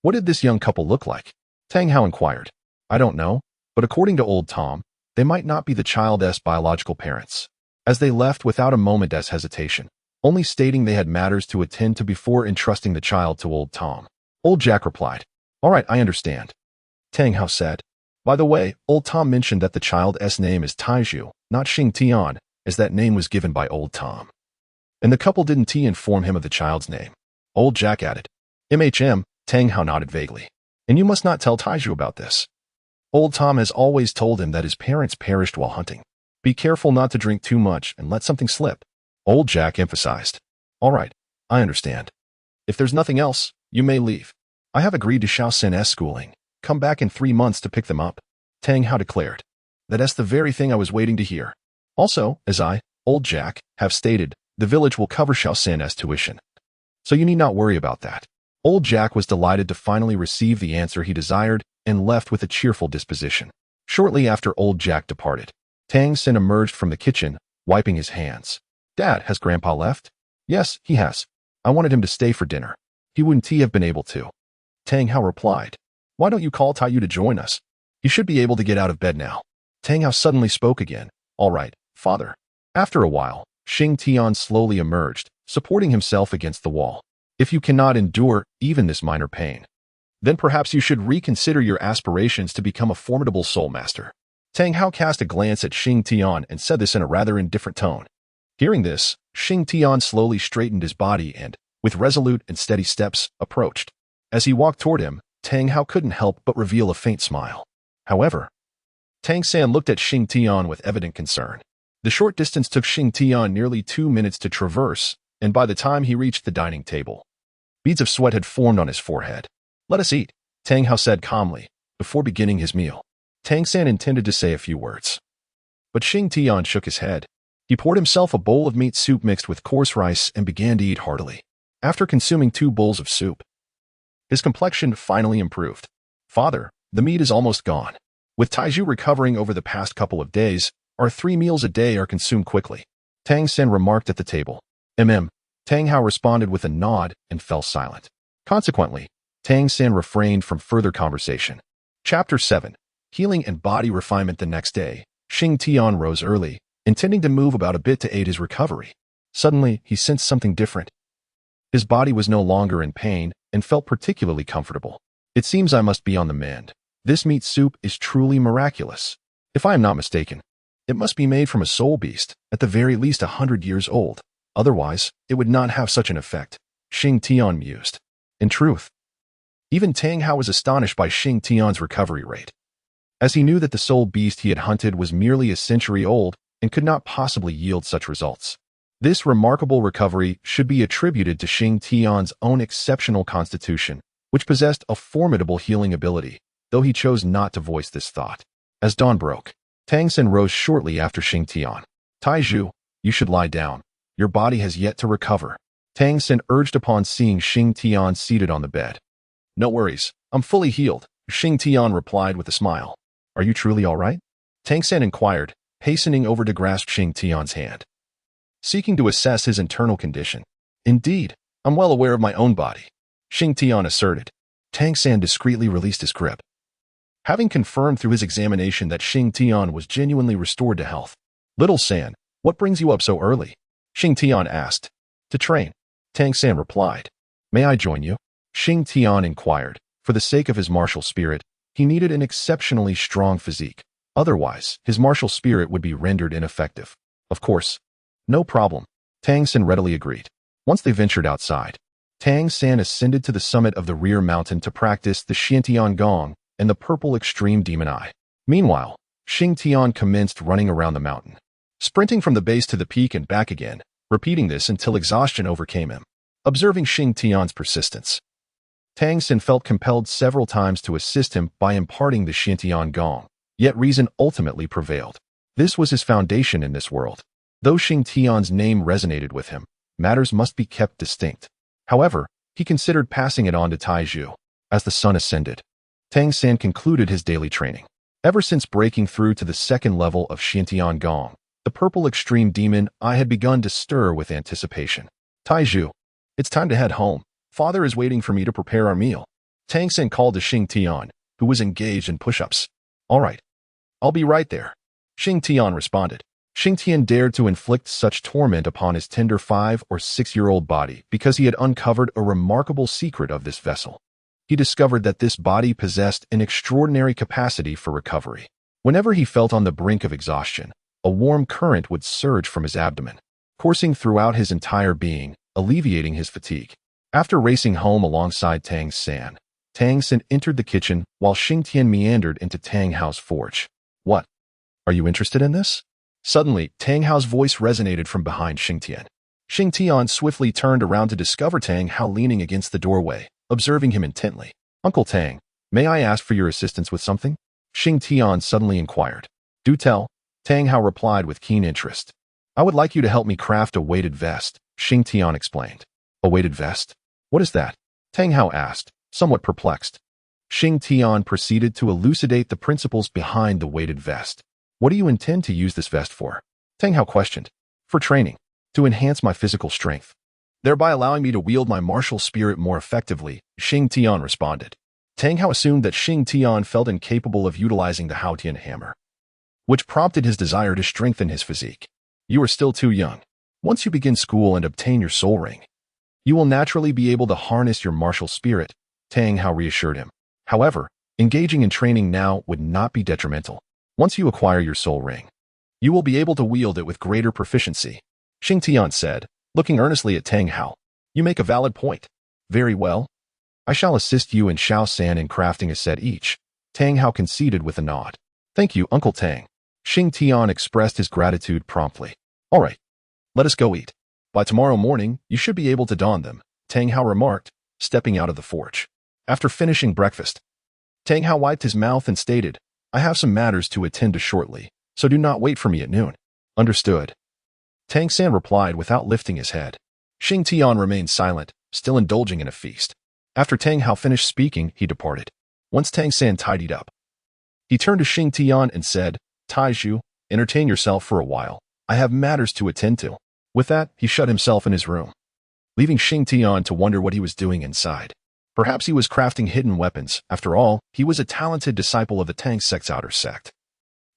What did this young couple look like? Tang Hao inquired. I don't know, but according to old Tom, they might not be the child's biological parents. As they left without a moment's hesitation, only stating they had matters to attend to before entrusting the child to old Tom. Old Jack replied, All right, I understand. Tang Hao said. By the way, old Tom mentioned that the child's name is Taizhu, not Xing Tian, as that name was given by old Tom. And the couple didn't inform him of the child's name. Old Jack added. Tang Hao nodded vaguely. And you must not tell Taizhu about this. Old Tom has always told him that his parents perished while hunting. Be careful not to drink too much and let something slip. Old Jack emphasized. All right, I understand. If there's nothing else, you may leave. I have agreed to Xiao Sin's schooling. Come back in 3 months to pick them up. Tang Hao declared. That's the very thing I was waiting to hear. Also, as I, Old Jack, have stated, the village will cover Xiao Sin's tuition. So you need not worry about that. Old Jack was delighted to finally receive the answer he desired and left with a cheerful disposition. Shortly after Old Jack departed, Tang Sin emerged from the kitchen, wiping his hands. Dad, has Grandpa left? Yes, he has. I wanted him to stay for dinner. He wouldn't have been able to. Tang Hao replied. Why don't you call Taiyu to join us? He should be able to get out of bed now. Tang Hao suddenly spoke again. All right, father. After a while, Xing Tian slowly emerged, supporting himself against the wall. If you cannot endure even this minor pain, then perhaps you should reconsider your aspirations to become a formidable soul master. Tang Hao cast a glance at Xing Tian and said this in a rather indifferent tone. Hearing this, Xing Tian slowly straightened his body and, with resolute and steady steps, approached. As he walked toward him, Tang Hao couldn't help but reveal a faint smile. However, Tang San looked at Xing Tian with evident concern. The short distance took Xing Tian nearly 2 minutes to traverse, and by the time he reached the dining table, beads of sweat had formed on his forehead. Let us eat, Tang Hao said calmly, before beginning his meal. Tang San intended to say a few words, but Xing Tian shook his head. He poured himself a bowl of meat soup mixed with coarse rice and began to eat heartily. After consuming 2 bowls of soup, his complexion finally improved. Father, the meat is almost gone. With Taizhu recovering over the past couple of days, our 3 meals a day are consumed quickly. Tang Sen remarked at the table. Tang Hao responded with a nod and fell silent. Consequently, Tang Sen refrained from further conversation. Chapter 7. Healing and Body Refinement. The next day, Xing Tian rose early, intending to move about a bit to aid his recovery. Suddenly, he sensed something different. His body was no longer in pain and felt particularly comfortable. It seems I must be on the mend. This meat soup is truly miraculous. If I am not mistaken, it must be made from a soul beast, at the very least 100 years old. Otherwise, it would not have such an effect, Xing Tian mused. In truth, even Tang Hao was astonished by Xing Tian's recovery rate, as he knew that the soul beast he had hunted was merely a century old and could not possibly yield such results. This remarkable recovery should be attributed to Xing Tian's own exceptional constitution, which possessed a formidable healing ability, though he chose not to voice this thought. As dawn broke, Tang Sen rose shortly after Xing Tian. Taizhu, you should lie down. Your body has yet to recover. Tang Sen urged upon seeing Xing Tian seated on the bed. No worries, I'm fully healed, Xing Tian replied with a smile. Are you truly all right? Tang Sen inquired, hastening over to grasp Xing Tian's hand, seeking to assess his internal condition. Indeed, I'm well aware of my own body, Xing Tian asserted. Tang San discreetly released his grip, having confirmed through his examination that Xing Tian was genuinely restored to health. Little San, what brings you up so early? Xing Tian asked. To train, Tang San replied. May I join you? Xing Tian inquired. For the sake of his martial spirit, he needed an exceptionally strong physique. Otherwise, his martial spirit would be rendered ineffective. Of course. No problem, Tang San readily agreed. Once they ventured outside, Tang San ascended to the summit of the rear mountain to practice the Xiantian Gong and the purple extreme demon eye. Meanwhile, Xing Tian commenced running around the mountain, sprinting from the base to the peak and back again, repeating this until exhaustion overcame him. Observing Xing Tian's persistence, Tang San felt compelled several times to assist him by imparting the Xiantian Gong, yet reason ultimately prevailed. This was his foundation in this world. Though Xing Tian's name resonated with him, matters must be kept distinct. However, He considered passing it on to Taizhu. As the sun ascended, Tang San concluded his daily training. Ever since breaking through to the second level of Xing Tian Gong, the purple extreme demon eye had begun to stir with anticipation. Taizhu, it's time to head home. Father is waiting for me to prepare our meal. Tang San called to Xing Tian, who was engaged in push-ups. All right, I'll be right there. Xing Tian responded. Xing Tian dared to inflict such torment upon his tender 5- or 6-year-old body because he had uncovered a remarkable secret of this vessel. He discovered that this body possessed an extraordinary capacity for recovery. Whenever he felt on the brink of exhaustion, a warm current would surge from his abdomen, coursing throughout his entire being, alleviating his fatigue. After racing home alongside Tang San entered the kitchen while Xing Tian meandered into Tang Hao's forge. What? Are you interested in this? Suddenly, Tang Hao's voice resonated from behind Xing Tian. Xing Tian swiftly turned around to discover Tang Hao leaning against the doorway, observing him intently. Uncle Tang, may I ask for your assistance with something? Xing Tian suddenly inquired. Do tell, Tang Hao replied with keen interest. I would like you to help me craft a weighted vest, Xing Tian explained. A weighted vest? What is that? Tang Hao asked, somewhat perplexed. Xing Tian proceeded to elucidate the principles behind the weighted vest. What do you intend to use this vest for? Tang Hao questioned. For training, to enhance my physical strength, thereby allowing me to wield my martial spirit more effectively, Xing Tian responded. Tang Hao assumed that Xing Tian felt incapable of utilizing the Haotian hammer, which prompted his desire to strengthen his physique. You are still too young. Once you begin school and obtain your soul ring, you will naturally be able to harness your martial spirit, Tang Hao reassured him. However, engaging in training now would not be detrimental. Once you acquire your soul ring, you will be able to wield it with greater proficiency, Xing Tian said, looking earnestly at Tang Hao. You make a valid point. Very well. I shall assist you and Xiao San in crafting a set each, Tang Hao conceded with a nod. Thank you, Uncle Tang. Xing Tian expressed his gratitude promptly. All right, let us go eat. By tomorrow morning, you should be able to don them, Tang Hao remarked, stepping out of the forge. After finishing breakfast, Tang Hao wiped his mouth and stated, I have some matters to attend to shortly, so do not wait for me at noon. Understood. Tang San replied without lifting his head. Xing Tian remained silent, still indulging in a feast. After Tang Hao finished speaking, he departed. Once Tang San tidied up, he turned to Xing Tian and said, Taizhu, entertain yourself for a while. I have matters to attend to. With that, he shut himself in his room, leaving Xing Tian to wonder what he was doing inside. Perhaps he was crafting hidden weapons. After all, he was a talented disciple of the Tang sect's outer sect,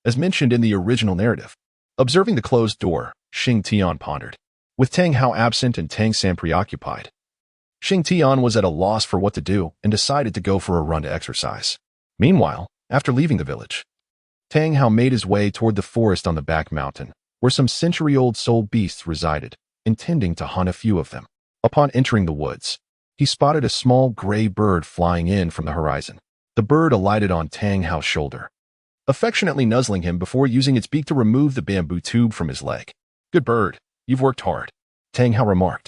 as mentioned in the original narrative. Observing the closed door, Xing Tian pondered. With Tang Hao absent and Tang San preoccupied, Xing Tian was at a loss for what to do and decided to go for a run to exercise. Meanwhile, after leaving the village, Tang Hao made his way toward the forest on the back mountain, where some century-old soul beasts resided, intending to hunt a few of them. Upon entering the woods, he spotted a small gray bird flying in from the horizon. The bird alighted on Tang Hao's shoulder, affectionately nuzzling him before using its beak to remove the bamboo tube from his leg. Good bird, you've worked hard, Tang Hao remarked.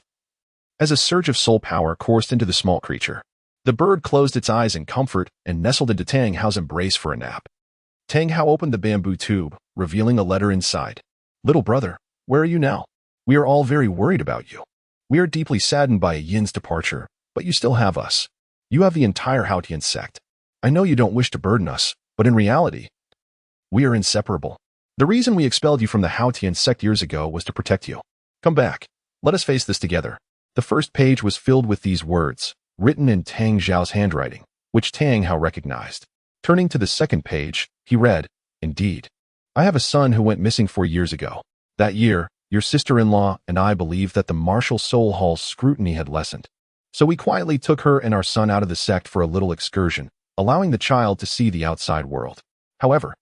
As a surge of soul power coursed into the small creature, the bird closed its eyes in comfort and nestled into Tang Hao's embrace for a nap. Tang Hao opened the bamboo tube, revealing a letter inside. Little brother, where are you now? We are all very worried about you. We are deeply saddened by Yin's departure, but you still have us. You have the entire Haotian sect. I know you don't wish to burden us, but in reality, we are inseparable. The reason we expelled you from the Haotian sect years ago was to protect you. Come back. Let us face this together. The first page was filled with these words, written in Tang Zhao's handwriting, which Tang Hao recognized. Turning to the second page, he read, Indeed, I have a son who went missing 4 years ago. That year, your sister-in-law and I believed that the Martial Soul Hall's scrutiny had lessened. So we quietly took her and our son out of the sect for a little excursion, allowing the child to see the outside world. However,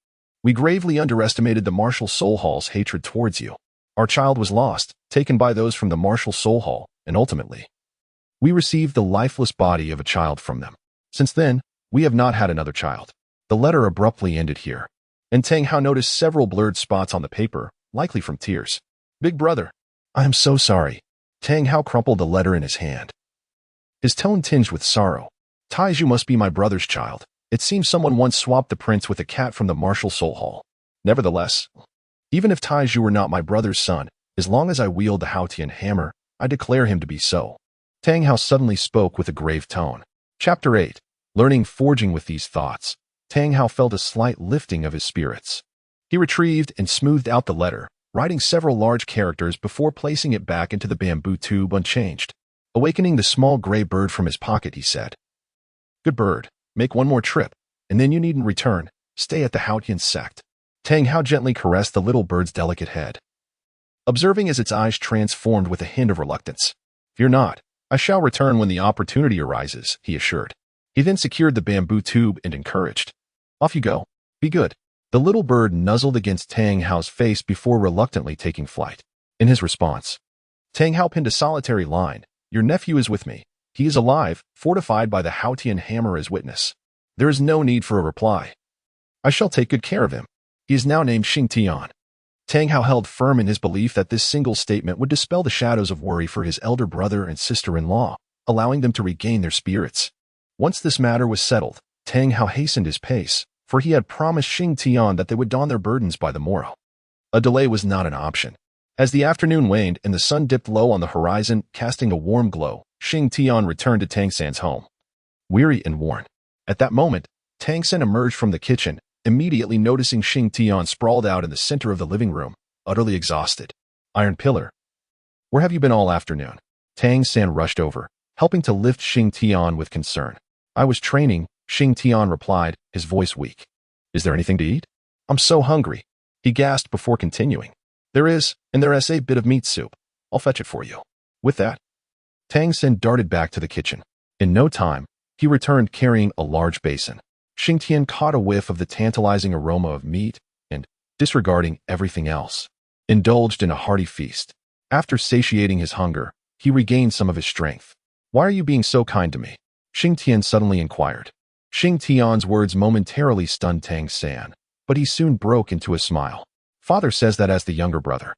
we gravely underestimated the Martial Soul Hall's hatred towards you. Our child was lost, taken by those from the Martial Soul Hall, and ultimately, we received the lifeless body of a child from them. Since then, we have not had another child. The letter abruptly ended here, and Tang Hao noticed several blurred spots on the paper, likely from tears. Big brother, I am so sorry. Tang Hao crumpled the letter in his hand, his tone tinged with sorrow. Taizhu must be my brother's child. It seems someone once swapped the prince with a cat from the Martial Soul Hall. Nevertheless, even if Taizhu were not my brother's son, as long as I wield the Haotian hammer, I declare him to be so. Tang Hao suddenly spoke with a grave tone. Chapter 8. Learning forging. With these thoughts, Tang Hao felt a slight lifting of his spirits. He retrieved and smoothed out the letter, writing several large characters before placing it back into the bamboo tube unchanged. Awakening the small gray bird from his pocket, he said, "Good bird, make one more trip, and then you needn't return. Stay at the Haotian sect." Tang Hao gently caressed the little bird's delicate head, observing as its eyes transformed with a hint of reluctance. "Fear not, I shall return when the opportunity arises," he assured. He then secured the bamboo tube and encouraged, "Off you go. Be good." The little bird nuzzled against Tang Hao's face before reluctantly taking flight. In his response, Tang Hao pinned a solitary line, "Your nephew is with me. He is alive, fortified by the Haotian hammer as witness. There is no need for a reply. I shall take good care of him. He is now named Xing Tian." Tang Hao held firm in his belief that this single statement would dispel the shadows of worry for his elder brother and sister-in-law, allowing them to regain their spirits. Once this matter was settled, Tang Hao hastened his pace, for he had promised Xing Tian that they would don their burdens by the morrow. A delay was not an option. As the afternoon waned and the sun dipped low on the horizon, casting a warm glow, Xing Tian returned to Tang San's home, weary and worn. At that moment, Tang San emerged from the kitchen, immediately noticing Xing Tian sprawled out in the center of the living room, utterly exhausted. "Iron Pillar, where have you been all afternoon?" Tang San rushed over, helping to lift Xing Tian with concern. "I was training," Xing Tian replied, his voice weak. "Is there anything to eat?" "I'm so hungry," he gasped before continuing. "There is, and there is a bit of meat soup. I'll fetch it for you." With that, Tang San darted back to the kitchen. In no time, he returned carrying a large basin. Xing Tian caught a whiff of the tantalizing aroma of meat and, disregarding everything else, indulged in a hearty feast. After satiating his hunger, he regained some of his strength. "Why are you being so kind to me?" Xing Tian suddenly inquired. Xing Tian's words momentarily stunned Tang San, but he soon broke into a smile. "Father says that as the younger brother,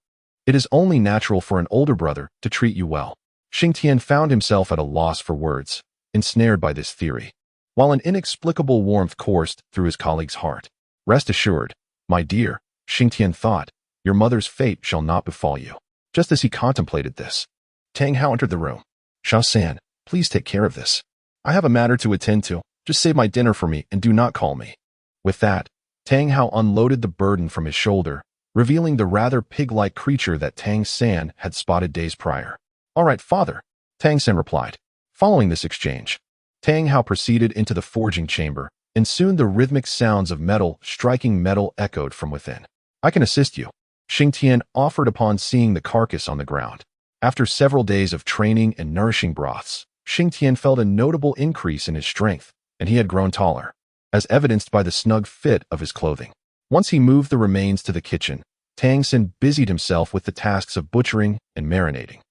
it is only natural for an older brother to treat you well." Xing Tian found himself at a loss for words, ensnared by this theory, while an inexplicable warmth coursed through his colleague's heart. "Rest assured, my dear," Xing Tian thought, "your mother's fate shall not befall you." Just as he contemplated this, Tang Hao entered the room. "Shao San, please take care of this. I have a matter to attend to. Just save my dinner for me and do not call me." With that, Tang Hao unloaded the burden from his shoulder, revealing the rather pig-like creature that Tang San had spotted days prior. "All right, father," Tang San replied. Following this exchange, Tang Hao proceeded into the forging chamber, and soon the rhythmic sounds of metal striking metal echoed from within. "I can assist you," Xing Tian offered upon seeing the carcass on the ground. After several days of training and nourishing broths, Xing Tian felt a notable increase in his strength, and he had grown taller, as evidenced by the snug fit of his clothing. Once he moved the remains to the kitchen, Tang San busied himself with the tasks of butchering and marinating.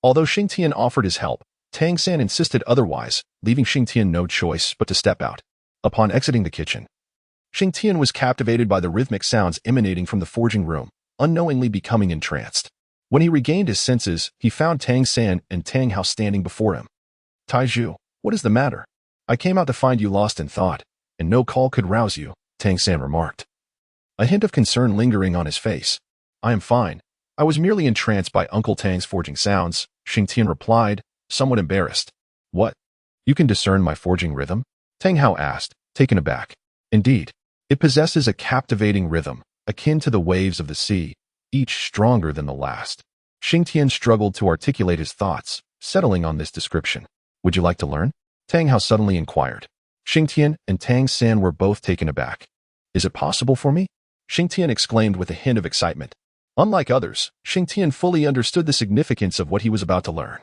Although Xing Tian offered his help, Tang San insisted otherwise, leaving Xing Tian no choice but to step out. Upon exiting the kitchen, Xing Tian was captivated by the rhythmic sounds emanating from the forging room, unknowingly becoming entranced. When he regained his senses, he found Tang San and Tang Hao standing before him. "Taizhu, what is the matter? I came out to find you lost in thought, and no call could rouse you," Tang San remarked, a hint of concern lingering on his face. "I am fine. I was merely entranced by Uncle Tang's forging sounds," Xing Tian replied, somewhat embarrassed. "What? You can discern my forging rhythm?" Tang Hao asked, taken aback. "Indeed, it possesses a captivating rhythm, akin to the waves of the sea, each stronger than the last." Xing Tian struggled to articulate his thoughts, settling on this description. "Would you like to learn?" Tang Hao suddenly inquired. Xing Tian and Tang San were both taken aback. "Is it possible for me?" Xing Tian exclaimed with a hint of excitement. Unlike others, Xing Tian fully understood the significance of what he was about to learn.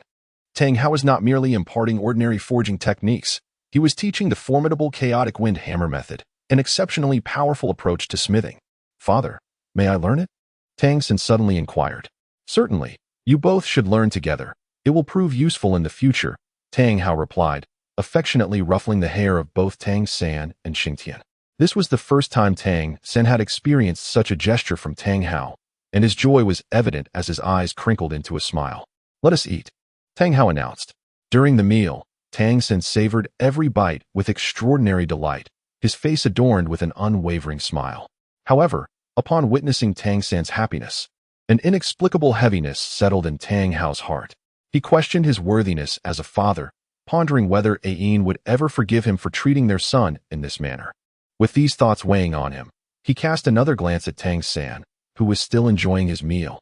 Tang Hao was not merely imparting ordinary forging techniques. He was teaching the formidable chaotic wind hammer method, an exceptionally powerful approach to smithing. "Father, may I learn it?" Tang San suddenly inquired. "Certainly. You both should learn together. It will prove useful in the future," Tang Hao replied, affectionately ruffling the hair of both Tang San and Xing Tian. This was the first time Tang San had experienced such a gesture from Tang Hao, and his joy was evident as his eyes crinkled into a smile. "Let us eat," Tang Hao announced. During the meal, Tang San savored every bite with extraordinary delight, his face adorned with an unwavering smile. However, upon witnessing Tang San's happiness, an inexplicable heaviness settled in Tang Hao's heart. He questioned his worthiness as a father, pondering whether Ain would ever forgive him for treating their son in this manner. With these thoughts weighing on him, he cast another glance at Tang San, who was still enjoying his meal,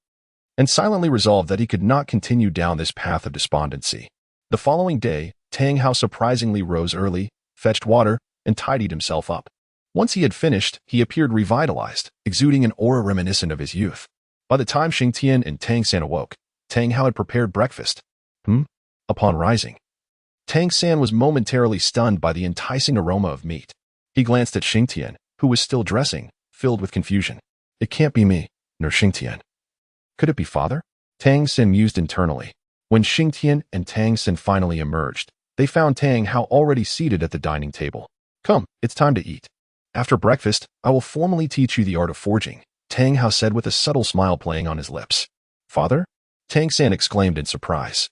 and silently resolved that he could not continue down this path of despondency. The following day, Tang Hao surprisingly rose early, fetched water, and tidied himself up. Once he had finished, he appeared revitalized, exuding an aura reminiscent of his youth. By the time Xing Tian and Tang San awoke, Tang Hao had prepared breakfast. Upon rising, Tang San was momentarily stunned by the enticing aroma of meat. He glanced at Xing Tian, who was still dressing, filled with confusion. It can't be me, nor Xing Tian. Could it be father? Tang San mused internally. When Xing Tian and Tang San finally emerged, they found Tang Hao already seated at the dining table. Come, it's time to eat. After breakfast, I will formally teach you the art of forging, Tang Hao said with a subtle smile playing on his lips. Father? Tang San exclaimed in surprise.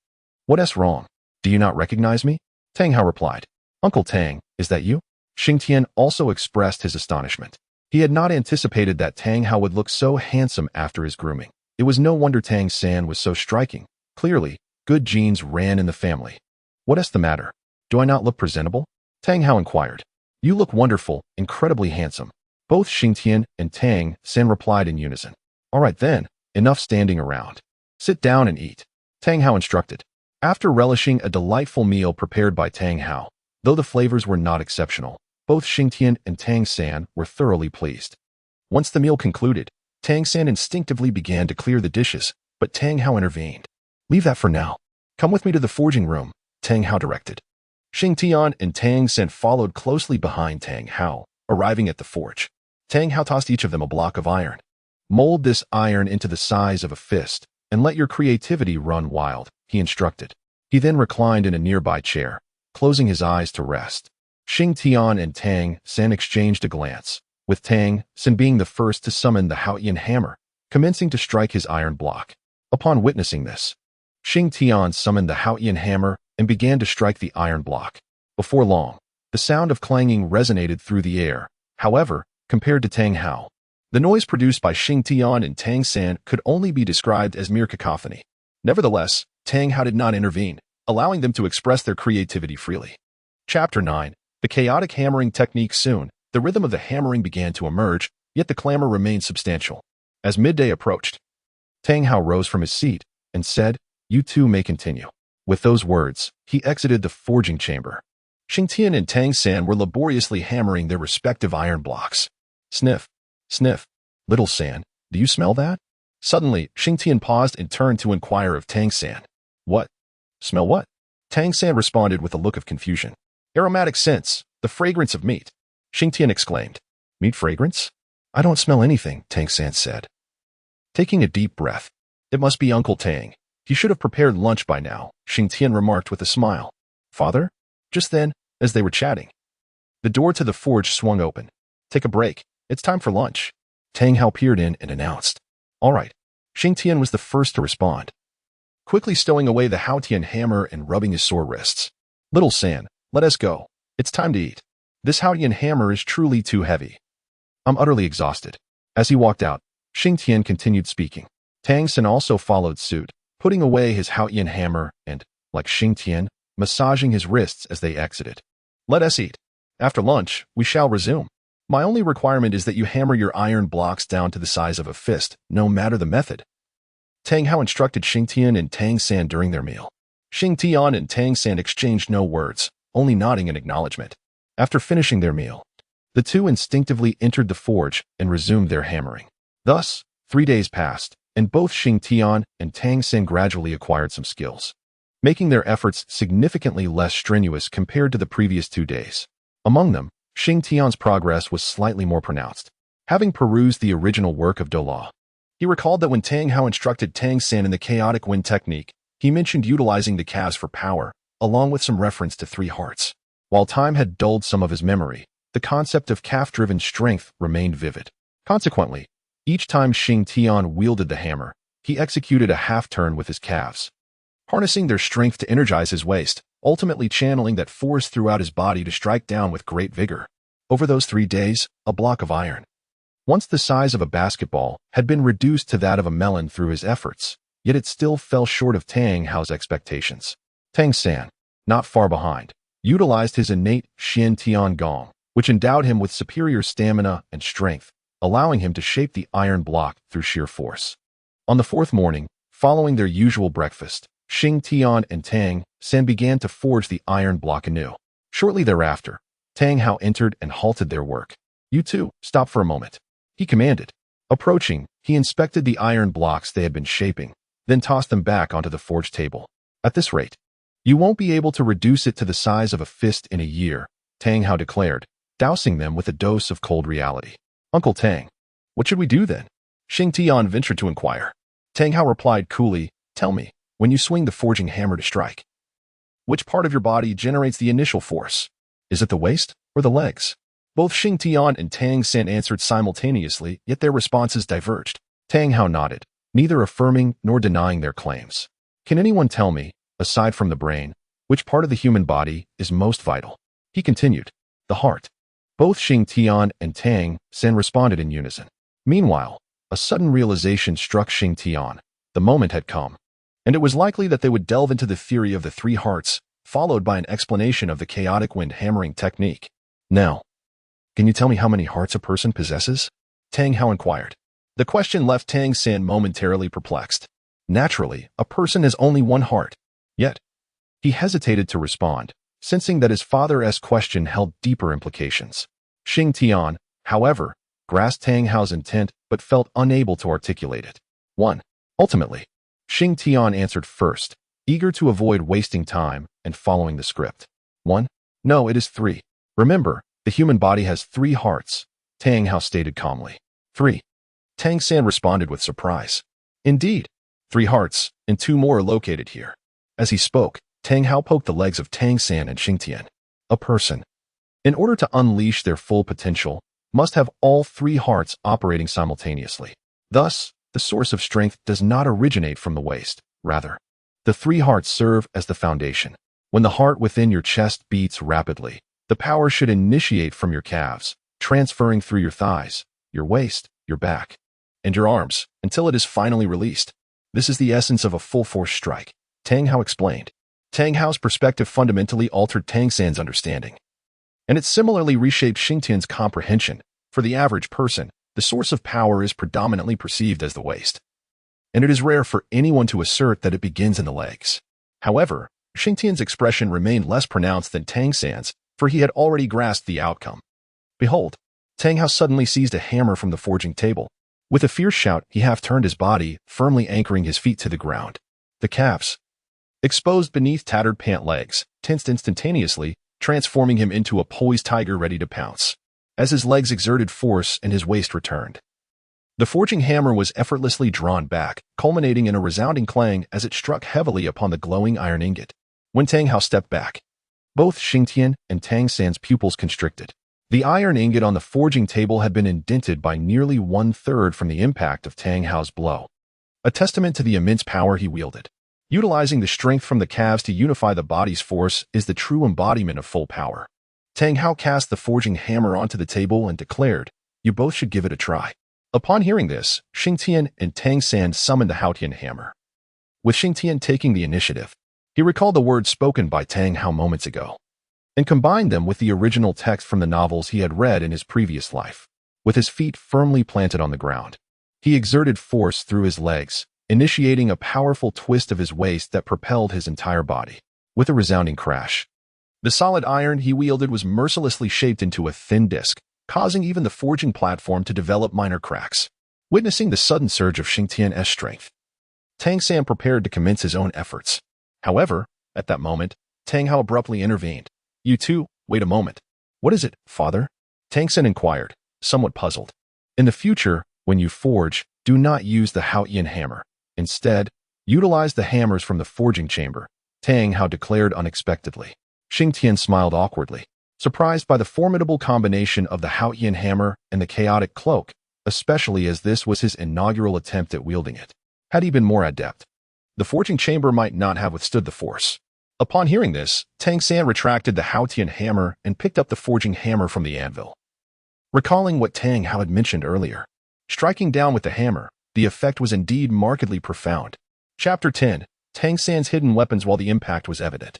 What's wrong? Do you not recognize me? Tang Hao replied. Uncle Tang, is that you? Xing Tian also expressed his astonishment. He had not anticipated that Tang Hao would look so handsome after his grooming. It was no wonder Tang San was so striking. Clearly, good genes ran in the family. What's the matter? Do I not look presentable? Tang Hao inquired. You look wonderful, incredibly handsome. Both Xing Tian and Tang San replied in unison. All right then, enough standing around. Sit down and eat, Tang Hao instructed. After relishing a delightful meal prepared by Tang Hao, though the flavors were not exceptional, both Xing Tian and Tang San were thoroughly pleased. Once the meal concluded, Tang San instinctively began to clear the dishes, but Tang Hao intervened. Leave that for now. Come with me to the forging room, Tang Hao directed. Xing Tian and Tang San followed closely behind Tang Hao, arriving at the forge. Tang Hao tossed each of them a block of iron. Mold this iron into the size of a fist, and let your creativity run wild, he instructed. He then reclined in a nearby chair, closing his eyes to rest. Xing Tian and Tang San exchanged a glance, with Tang San being the first to summon the Haotian hammer, commencing to strike his iron block. Upon witnessing this, Xing Tian summoned the Haotian hammer and began to strike the iron block. Before long, the sound of clanging resonated through the air. However, compared to Tang Hao, the noise produced by Xing Tian and Tang San could only be described as mere cacophony. Nevertheless, Tang Hao did not intervene, allowing them to express their creativity freely. Chapter 9. The chaotic hammering technique. Soon, the rhythm of the hammering began to emerge, yet the clamor remained substantial. As midday approached, Tang Hao rose from his seat and said, You two may continue. With those words, he exited the forging chamber. Xing Tian and Tang San were laboriously hammering their respective iron blocks. Sniff, sniff. Little San, do you smell that? Suddenly, Xing Tian paused and turned to inquire of Tang San. What? Smell what? Tang San responded with a look of confusion. Aromatic scents, the fragrance of meat. Xing Tian exclaimed. Meat fragrance? I don't smell anything, Tang San said. Taking a deep breath. It must be Uncle Tang. He should have prepared lunch by now, Xing Tian remarked with a smile. Father? Just then, as they were chatting, the door to the forge swung open. Take a break. It's time for lunch. Tang Hao peered in and announced. All right. Xing Tian was the first to respond, quickly stowing away the Haotian hammer and rubbing his sore wrists. Little San, let us go. It's time to eat. This Haotian hammer is truly too heavy. I'm utterly exhausted. As he walked out, Xing Tian continued speaking. Tang San also followed suit, putting away his Haotian hammer and, like Xing Tian, massaging his wrists as they exited. Let us eat. After lunch, we shall resume. My only requirement is that you hammer your iron blocks down to the size of a fist, no matter the method. Tang Hao instructed Xing Tian and Tang San during their meal. Xing Tian and Tang San exchanged no words, only nodding in acknowledgement. After finishing their meal, the two instinctively entered the forge and resumed their hammering. Thus, 3 days passed, and both Xing Tian and Tang San gradually acquired some skills, making their efforts significantly less strenuous compared to the previous 2 days. Among them, Xing Tian's progress was slightly more pronounced. Having perused the original work of Douluo, he recalled that when Tang Hao instructed Tang San in the chaotic wind technique, he mentioned utilizing the calves for power, along with some reference to 3 hearts. While time had dulled some of his memory, the concept of calf-driven strength remained vivid. Consequently, each time Xing Tian wielded the hammer, he executed a half-turn with his calves, harnessing their strength to energize his waist, ultimately channeling that force throughout his body to strike down with great vigor. Over those 3 days, a block of iron, once the size of a basketball, had been reduced to that of a melon through his efforts. yet it still fell short of Tang Hao's expectations. Tang San, not far behind, utilized his innate Xing Tian gong, which endowed him with superior stamina and strength, allowing him to shape the iron block through sheer force. On the fourth morning, following their usual breakfast, Xing Tian and Tang San began to forge the iron block anew. Shortly thereafter, Tang Hao entered and halted their work. "You two, stop for a moment," he commanded. Approaching, he inspected the iron blocks they had been shaping, then tossed them back onto the forge table. "At this rate, you won't be able to reduce it to the size of a fist in a year," Tang Hao declared, dousing them with a dose of cold reality. "Uncle Tang, what should we do then?" Xing Tian ventured to inquire. Tang Hao replied coolly, "Tell me, when you swing the forging hammer to strike, which part of your body generates the initial force? Is it the waist or the legs?" Both Xing Tian and Tang San answered simultaneously, yet their responses diverged. Tang Hao nodded, neither affirming nor denying their claims. "Can anyone tell me, aside from the brain, which part of the human body is most vital?" He continued. "The heart." Both Xing Tian and Tang San responded in unison. Meanwhile, a sudden realization struck Xing Tian. The moment had come, and it was likely that they would delve into the theory of the three hearts, followed by an explanation of the chaotic wind hammering technique. "Now, can you tell me how many hearts a person possesses?" Tang Hao inquired. The question left Tang San momentarily perplexed. Naturally, a person has only one heart. Yet, he hesitated to respond, sensing that his father's question held deeper implications. Xing Tian, however, grasped Tang Hao's intent but felt unable to articulate it. "1. Ultimately," Xing Tian answered first, eager to avoid wasting time and following the script. "1. No, it is 3. Remember, the human body has 3 hearts," Tang Hao stated calmly. 3. Tang San responded with surprise. "Indeed, 3 hearts, and 2 more are located here." As he spoke, Tang Hao poked the legs of Tang San and Xing Tian. "A person, in order to unleash their full potential, must have all 3 hearts operating simultaneously. Thus, the source of strength does not originate from the waist. Rather, the 3 hearts serve as the foundation. When the heart within your chest beats rapidly, the power should initiate from your calves, transferring through your thighs, your waist, your back, and your arms, until it is finally released. This is the essence of a full-force strike," Tang Hao explained. Tang Hao's perspective fundamentally altered Tang San's understanding, and it similarly reshaped Xing Tian's comprehension. For the average person, the source of power is predominantly perceived as the waist, and it is rare for anyone to assert that it begins in the legs. However, Xing Tian's expression remained less pronounced than Tang San's, for he had already grasped the outcome. Behold, Tang Hao suddenly seized a hammer from the forging table. With a fierce shout, he half-turned his body, firmly anchoring his feet to the ground. The calves, exposed beneath tattered pant legs, tensed instantaneously, transforming him into a poised tiger ready to pounce. As his legs exerted force and his waist returned, the forging hammer was effortlessly drawn back, culminating in a resounding clang as it struck heavily upon the glowing iron ingot. When Tang Hao stepped back, both Xing Tian and Tang San's pupils constricted. The iron ingot on the forging table had been indented by nearly 1/3 from the impact of Tang Hao's blow, a testament to the immense power he wielded. Utilizing the strength from the calves to unify the body's force is the true embodiment of full power. Tang Hao cast the forging hammer onto the table and declared, "You both should give it a try." Upon hearing this, Xing Tian and Tang San summoned the Haotian hammer. With Xing Tian taking the initiative, he recalled the words spoken by Tang Hao moments ago, and combined them with the original text from the novels he had read in his previous life. With his feet firmly planted on the ground, he exerted force through his legs, initiating a powerful twist of his waist that propelled his entire body. With a resounding crash, the solid iron he wielded was mercilessly shaped into a thin disc, causing even the forging platform to develop minor cracks. Witnessing the sudden surge of Xing Tian's strength, Tang San prepared to commence his own efforts. However, at that moment, Tang Hao abruptly intervened. "You two, wait a moment." "What is it, father?" Tang San inquired, somewhat puzzled. "In the future, when you forge, do not use the Haotian hammer. Instead, utilize the hammers from the forging chamber," Tang Hao declared unexpectedly. Xing Tian smiled awkwardly, surprised by the formidable combination of the Haotian hammer and the chaotic cloak, especially as this was his inaugural attempt at wielding it. Had he been more adept, the forging chamber might not have withstood the force. Upon hearing this, Tang San retracted the Haotian hammer and picked up the forging hammer from the anvil. Recalling what Tang Hao had mentioned earlier, striking down with the hammer, the effect was indeed markedly profound. Chapter 10. Tang San's hidden weapons. While the impact was evident,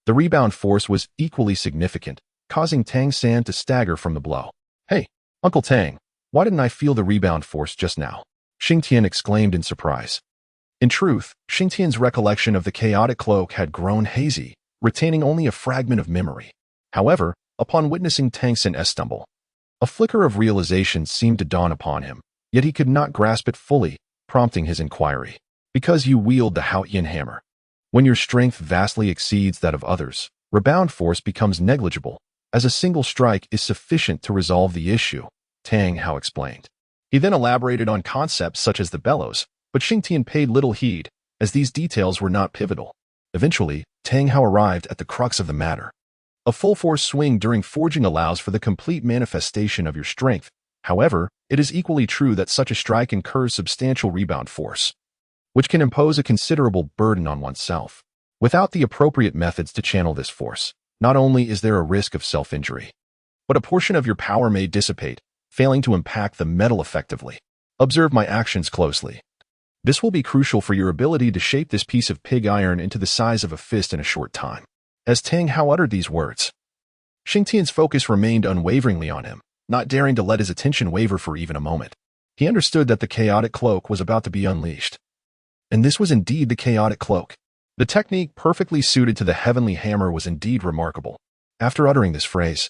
the rebound force was equally significant, causing Tang San to stagger from the blow. "Hey, Uncle Tang, why didn't I feel the rebound force just now?" Xing Tian exclaimed in surprise. In truth, Xing Tian's recollection of the chaotic cloak had grown hazy, retaining only a fragment of memory. However, upon witnessing Tang San's stumble, a flicker of realization seemed to dawn upon him, yet he could not grasp it fully, prompting his inquiry. "Because you wield the Haoyan hammer. When your strength vastly exceeds that of others, rebound force becomes negligible, as a single strike is sufficient to resolve the issue," Tang Hao explained. He then elaborated on concepts such as the bellows, but Xing Tian paid little heed, as these details were not pivotal. Eventually, Tang Hao arrived at the crux of the matter. A full-force swing during forging allows for the complete manifestation of your strength. However, it is equally true that such a strike incurs substantial rebound force, which can impose a considerable burden on oneself. Without the appropriate methods to channel this force, not only is there a risk of self-injury, but a portion of your power may dissipate, failing to impact the metal effectively. Observe my actions closely. This will be crucial for your ability to shape this piece of pig iron into the size of a fist in a short time. As Tang Hao uttered these words, Xing Tian's focus remained unwaveringly on him, not daring to let his attention waver for even a moment. He understood that the chaotic cloak was about to be unleashed. And this was indeed the chaotic cloak. The technique perfectly suited to the heavenly hammer was indeed remarkable. After uttering this phrase,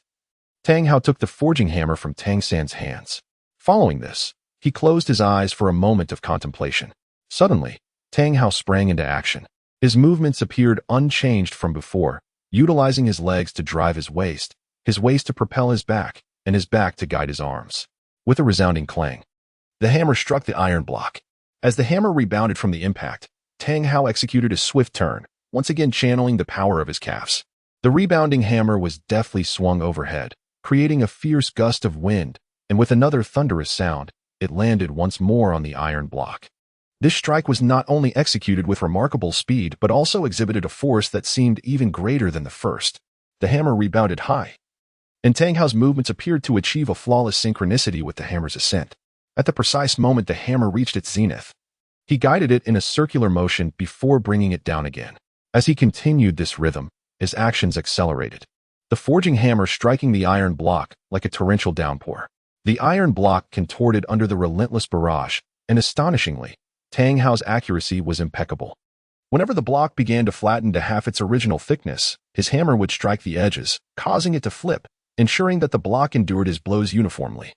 Tang Hao took the forging hammer from Tang San's hands. Following this, he closed his eyes for a moment of contemplation. Suddenly, Tang Hao sprang into action. His movements appeared unchanged from before, utilizing his legs to drive his waist to propel his back, and his back to guide his arms. With a resounding clang, the hammer struck the iron block. As the hammer rebounded from the impact, Tang Hao executed a swift turn, once again channeling the power of his calves. The rebounding hammer was deftly swung overhead, creating a fierce gust of wind, and with another thunderous sound, it landed once more on the iron block. This strike was not only executed with remarkable speed but also exhibited a force that seemed even greater than the first. The hammer rebounded high, and Tang Hao's movements appeared to achieve a flawless synchronicity with the hammer's ascent. At the precise moment the hammer reached its zenith, he guided it in a circular motion before bringing it down again. As he continued this rhythm, his actions accelerated, the forging hammer striking the iron block like a torrential downpour. The iron block contorted under the relentless barrage, and astonishingly, Tang Hao's accuracy was impeccable. Whenever the block began to flatten to half its original thickness, his hammer would strike the edges, causing it to flip, ensuring that the block endured his blows uniformly,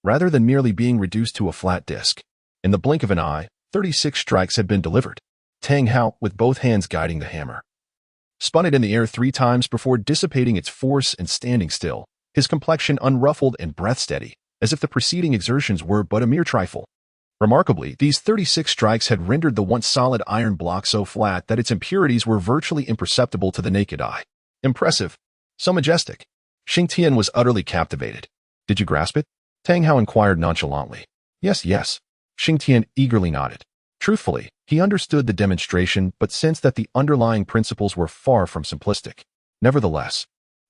rather than merely being reduced to a flat disc. In the blink of an eye, 36 strikes had been delivered. Tang Hao, with both hands guiding the hammer, spun it in the air 3 times before dissipating its force and standing still, his complexion unruffled and breath steady, as if the preceding exertions were but a mere trifle. Remarkably, these 36 strikes had rendered the once solid iron block so flat that its impurities were virtually imperceptible to the naked eye. Impressive. So majestic. Xing Tian was utterly captivated. "Did you grasp it?" Tang Hao inquired nonchalantly. Yes. Xing Tian eagerly nodded. Truthfully, he understood the demonstration but sensed that the underlying principles were far from simplistic. Nevertheless,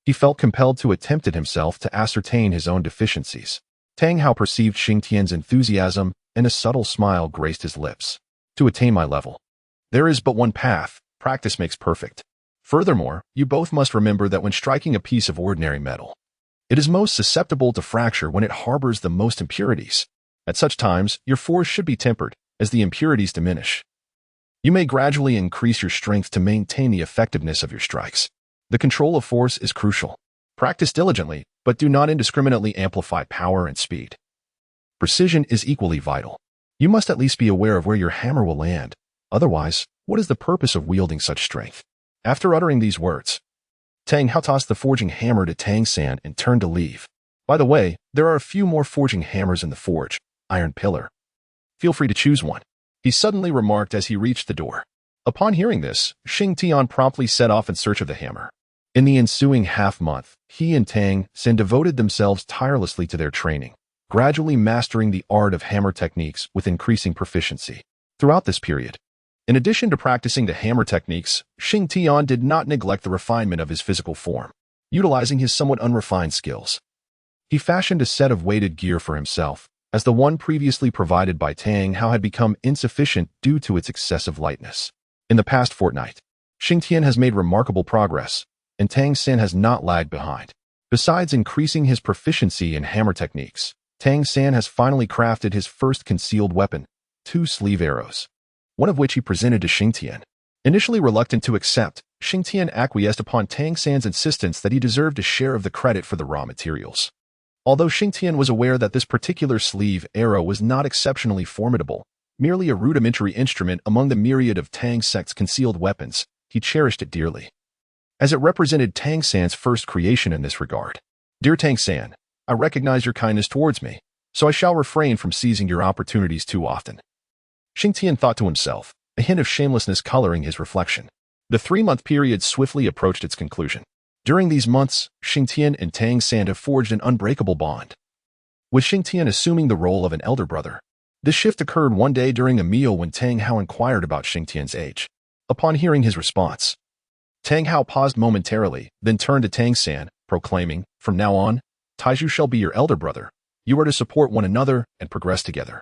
he felt compelled to attempt it himself to ascertain his own deficiencies. Tang Hao perceived Xing Tian's enthusiasm, and a subtle smile graced his lips. "To attain my level, there is but one path: practice makes perfect. Furthermore, you both must remember that when striking a piece of ordinary metal, it is most susceptible to fracture when it harbors the most impurities. At such times, your force should be tempered, as the impurities diminish. You may gradually increase your strength to maintain the effectiveness of your strikes. The control of force is crucial. Practice diligently, but do not indiscriminately amplify power and speed. Precision is equally vital. You must at least be aware of where your hammer will land. Otherwise, what is the purpose of wielding such strength?" After uttering these words, Tang Hao tossed the forging hammer to Tang San and turned to leave. "By the way, there are a few more forging hammers in the forge. Iron pillar. Feel free to choose one," he suddenly remarked as he reached the door. Upon hearing this, Xing Tian promptly set off in search of the hammer. In the ensuing half-month, he and Tang San devoted themselves tirelessly to their training, gradually mastering the art of hammer techniques with increasing proficiency. Throughout this period, in addition to practicing the hammer techniques, Xing Tian did not neglect the refinement of his physical form. Utilizing his somewhat unrefined skills, he fashioned a set of weighted gear for himself, as the one previously provided by Tang Hao had become insufficient due to its excessive lightness. In the past fortnight, Xing Tian has made remarkable progress, and Tang San has not lagged behind. Besides increasing his proficiency in hammer techniques, Tang San has finally crafted his first concealed weapon, 2 sleeve arrows, one of which he presented to Xing Tian. Initially reluctant to accept, Xing Tian acquiesced upon Tang San's insistence that he deserved a share of the credit for the raw materials. Although Xing Tian was aware that this particular sleeve arrow was not exceptionally formidable, merely a rudimentary instrument among the myriad of Tang sect's concealed weapons, he cherished it dearly, as it represented Tang San's first creation in this regard. Dear Tang San, I recognize your kindness towards me, so I shall refrain from seizing your opportunities too often. Xing Tian thought to himself, a hint of shamelessness coloring his reflection. The 3-month period swiftly approached its conclusion. During these months, Xing Tian and Tang San have forged an unbreakable bond, with Xing Tian assuming the role of an elder brother. This shift occurred one day during a meal when Tang Hao inquired about Xing Tian's age. Upon hearing his response, Tang Hao paused momentarily, then turned to Tang San, proclaiming, "From now on, Taiju shall be your elder brother. You are to support one another and progress together."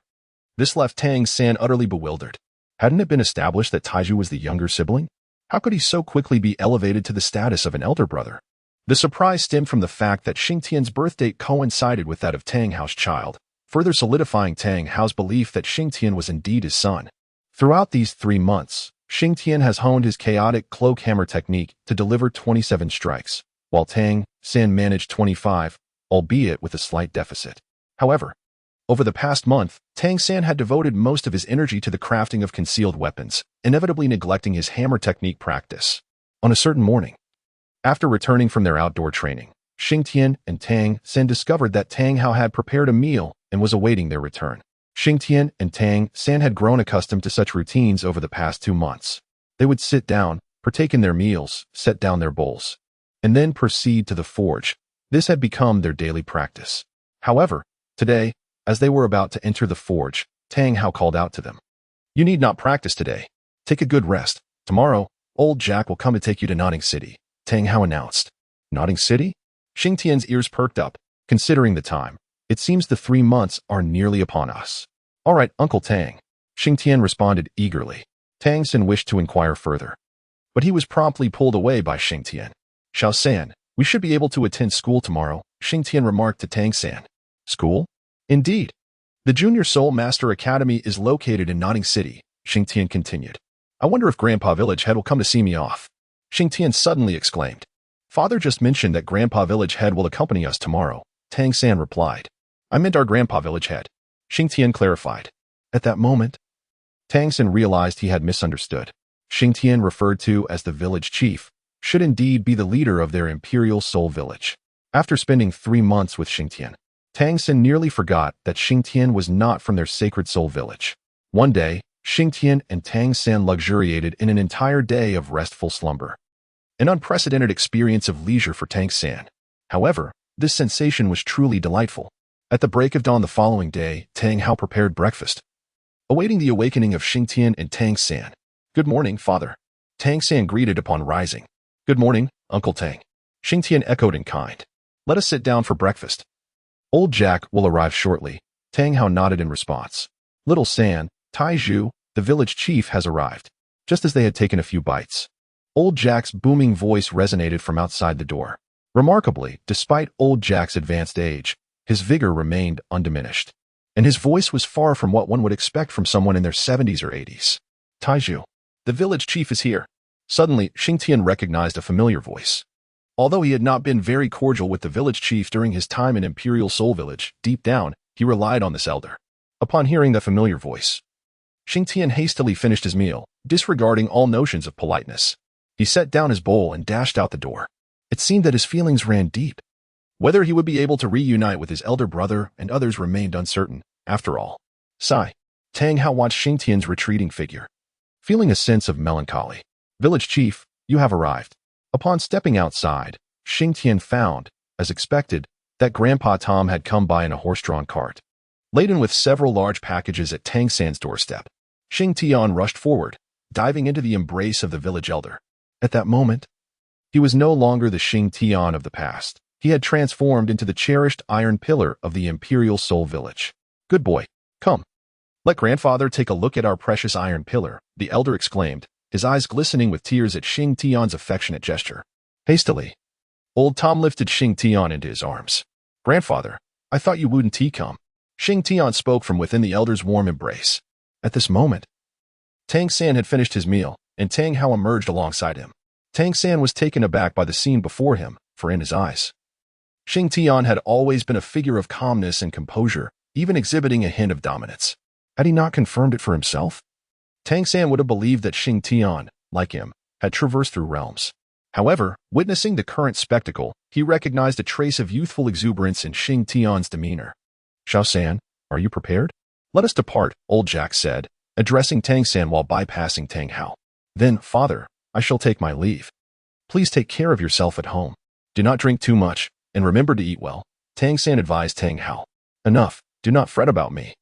This left Tang San utterly bewildered. Hadn't it been established that Taiju was the younger sibling? How could he so quickly be elevated to the status of an elder brother? The surprise stemmed from the fact that Xing Tian's birth date coincided with that of Tang Hao's child, further solidifying Tang Hao's belief that Xing Tian was indeed his son. Throughout these 3 months, Xing Tian has honed his chaotic cloak hammer technique to deliver 27 strikes, while Tang San managed 25, albeit with a slight deficit. However, over the past month, Tang San had devoted most of his energy to the crafting of concealed weapons, inevitably neglecting his hammer technique practice. On a certain morning, after returning from their outdoor training, Xing Tian and Tang San discovered that Tang Hao had prepared a meal and was awaiting their return. Xing Tian and Tang San had grown accustomed to such routines over the past 2 months. They would sit down, partake in their meals, set down their bowls, and then proceed to the forge. This had become their daily practice. However, today, as they were about to enter the forge, Tang Hao called out to them, "You need not practice today. Take a good rest. Tomorrow, old Jack will come to take you to Notting City," Tang Hao announced. Notting City? Xing Tian's ears perked up. Considering the time, it seems the 3 months are nearly upon us. "All right, Uncle Tang," Xing Tian responded eagerly. Tang San wished to inquire further, but he was promptly pulled away by Xing Tian. "Xiao San, we should be able to attend school tomorrow," Xing Tian remarked to Tang San. "School? Indeed. The Junior Soul Master Academy is located in Notting City," Xing Tian continued. "I wonder if Grandpa Village Head will come to see me off," Xing Tian suddenly exclaimed. "Father just mentioned that Grandpa Village Head will accompany us tomorrow," Tang San replied. "I meant our Grandpa Village Head," Xing Tian clarified. At that moment, Tang San realized he had misunderstood. Xing Tian, referred to as the village chief, should indeed be the leader of their Imperial Soul Village. After spending 3 months with Xing Tian, Tang San nearly forgot that Xing Tian was not from their sacred soul village. One day, Xing Tian and Tang San luxuriated in an entire day of restful slumber, an unprecedented experience of leisure for Tang San. However, this sensation was truly delightful. At the break of dawn the following day, Tang Hao prepared breakfast, awaiting the awakening of Xing Tian and Tang San. "Good morning, father," Tang San greeted upon rising. "Good morning, Uncle Tang," Xing Tian echoed in kind. "Let us sit down for breakfast. Old Jack will arrive shortly," Tang Hao nodded in response. "Little San, Taiju, the village chief, has arrived." Just as they had taken a few bites, Old Jack's booming voice resonated from outside the door. Remarkably, despite Old Jack's advanced age, his vigor remained undiminished, and his voice was far from what one would expect from someone in their 70s or 80s. "Taiju, the village chief is here." Suddenly, Xing Tian recognized a familiar voice. Although he had not been very cordial with the village chief during his time in Imperial Soul Village, deep down, he relied on this elder. Upon hearing the familiar voice, Xing Tian hastily finished his meal, disregarding all notions of politeness. He set down his bowl and dashed out the door. It seemed that his feelings ran deep. Whether he would be able to reunite with his elder brother and others remained uncertain. After all, sigh, Tang Hao watched Xing Tian's retreating figure, feeling a sense of melancholy. "Village chief, you have arrived." Upon stepping outside, Xing Tian found, as expected, that Grandpa Tom had come by in a horse-drawn cart, laden with several large packages at Tang San's doorstep. Xing Tian rushed forward, diving into the embrace of the village elder. At that moment, he was no longer the Xing Tian of the past. He had transformed into the cherished iron pillar of the Imperial Soul Village. Good boy. Come. Let grandfather take a look at our precious iron pillar, the elder exclaimed, his eyes glistening with tears at Xing Tian's affectionate gesture. Hastily, old Tom lifted Xing Tian into his arms. Grandfather, I thought you wouldn't come. Xing Tian spoke from within the elder's warm embrace. At this moment, Tang San had finished his meal, and Tang Hao emerged alongside him. Tang San was taken aback by the scene before him, for in his eyes, Xing Tian had always been a figure of calmness and composure, even exhibiting a hint of dominance. Had he not confirmed it for himself? Tang San would have believed that Xing Tian, like him, had traversed through realms. However, witnessing the current spectacle, he recognized a trace of youthful exuberance in Xing Tian's demeanor. Xiao San, are you prepared? Let us depart, old Jack said, addressing Tang San while bypassing Tang Hao. Then, father, I shall take my leave. Please take care of yourself at home. Do not drink too much, and remember to eat well, Tang San advised Tang Hao. Enough, do not fret about me.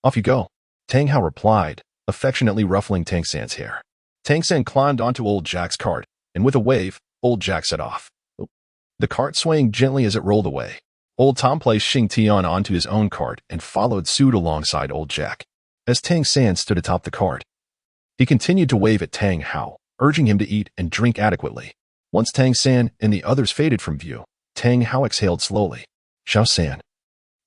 Off you go, Tang Hao replied, affectionately ruffling Tang San's hair. Tang San climbed onto old Jack's cart, and with a wave, old Jack set off. The cart swaying gently as it rolled away. Old Tom placed Xing Tian onto his own cart and followed suit alongside old Jack. As Tang San stood atop the cart, he continued to wave at Tang Hao, urging him to eat and drink adequately. Once Tang San and the others faded from view, Tang Hao exhaled slowly. Xiao San.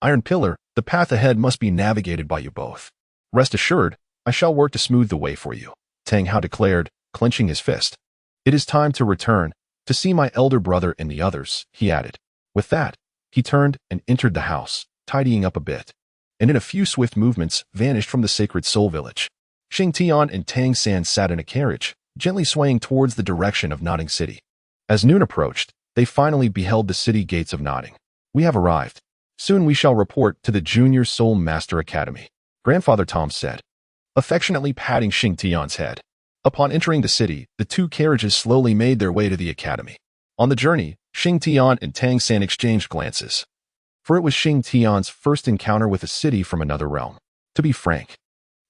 Iron Pillar, the path ahead must be navigated by you both. Rest assured, I shall work to smooth the way for you, Tang Hao declared, clenching his fist. It is time to return, to see my elder brother and the others, he added. With that, he turned and entered the house, tidying up a bit, and in a few swift movements vanished from the sacred soul village. Xing Tian and Tang San sat in a carriage, gently swaying towards the direction of Nodding City. As noon approached, they finally beheld the city gates of Nodding. We have arrived. Soon we shall report to the Junior Soul Master Academy, Grandfather Tom said, affectionately patting Xing Tian's head. Upon entering the city, the two carriages slowly made their way to the academy. On the journey, Xing Tian and Tang San exchanged glances, for it was Xing Tian's first encounter with a city from another realm. To be frank,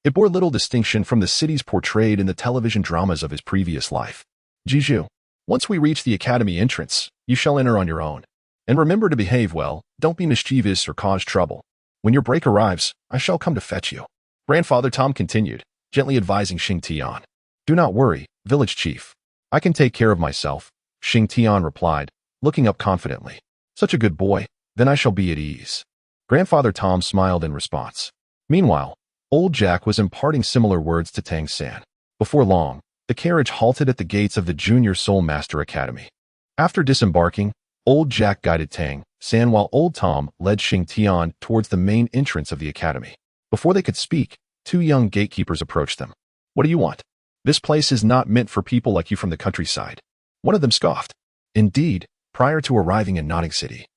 it bore little distinction from the cities portrayed in the television dramas of his previous life. Jiju, once we reach the academy entrance, you shall enter on your own. And remember to behave well, don't be mischievous or cause trouble. When your break arrives, I shall come to fetch you. Grandfather Tom continued, gently advising Xing Tian. Do not worry, village chief. I can take care of myself, Xing Tian replied, looking up confidently. Such a good boy, then I shall be at ease. Grandfather Tom smiled in response. Meanwhile, old Jack was imparting similar words to Tang San. Before long, the carriage halted at the gates of the Junior Soul Master Academy. After disembarking, old Jack guided Tang San while old Tom led Xing Tian towards the main entrance of the academy. Before they could speak, two young gatekeepers approached them. What do you want? This place is not meant for people like you from the countryside. One of them scoffed. Indeed, prior to arriving in Nodding City,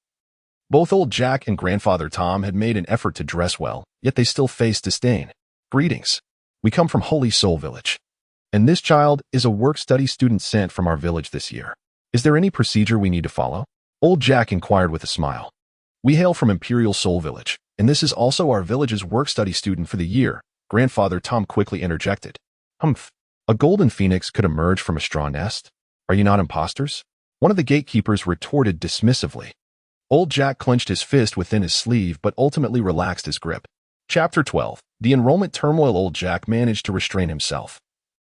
both old Jack and Grandfather Tom had made an effort to dress well, yet they still faced disdain. Greetings. We come from Holy Soul Village. And this child is a work-study student sent from our village this year. Is there any procedure we need to follow? Old Jack inquired with a smile. We hail from Imperial Soul Village, and this is also our village's work-study student for the year, Grandfather Tom quickly interjected. Humph. A golden phoenix could emerge from a straw nest? Are you not imposters? One of the gatekeepers retorted dismissively. Old Jack clenched his fist within his sleeve but ultimately relaxed his grip. Chapter 12. The enrollment turmoil. Old Jack managed to restrain himself,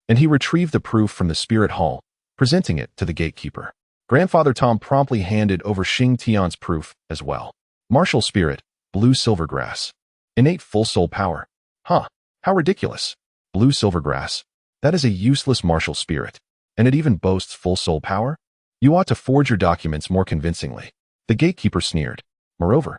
and he retrieved the proof from the spirit hall, presenting it to the gatekeeper. Grandfather Tom promptly handed over Xing Tian's proof as well. Martial spirit, blue silvergrass. Innate full soul power. Huh, how ridiculous. Blue silvergrass. That is a useless martial spirit, and it even boasts full soul power? You ought to forge your documents more convincingly. The gatekeeper sneered. Moreover,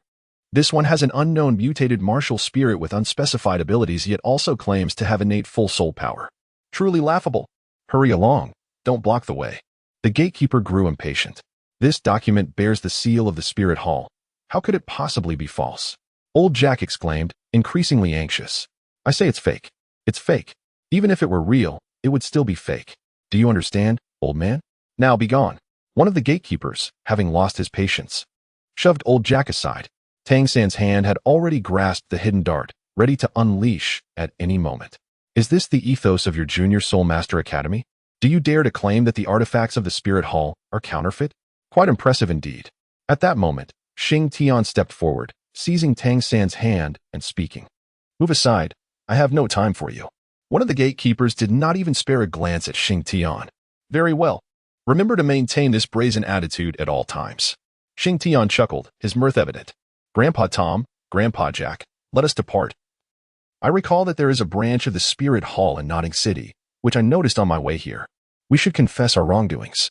this one has an unknown mutated martial spirit with unspecified abilities yet also claims to have innate full soul power. Truly laughable. Hurry along, don't block the way. The gatekeeper grew impatient. This document bears the seal of the spirit hall. How could it possibly be false? Old Jack exclaimed, increasingly anxious. I say it's fake. It's fake. Even if it were real, it would still be fake. Do you understand, old man? Now be gone. One of the gatekeepers, having lost his patience, shoved old Jack aside. Tang San's hand had already grasped the hidden dart, ready to unleash at any moment. Is this the ethos of your Junior Soul Master Academy? Do you dare to claim that the artifacts of the Spirit Hall are counterfeit? Quite impressive indeed. At that moment, Xing Tian stepped forward, seizing Tang San's hand and speaking. "Move aside. I have no time for you." One of the gatekeepers did not even spare a glance at Xing Tian. "Very well. Remember to maintain this brazen attitude at all times." Xing Tian chuckled, his mirth evident. "Grandpa Tom, Grandpa Jack, let us depart. I recall that there is a branch of the Spirit Hall in Notting City, which I noticed on my way here. We should confess our wrongdoings.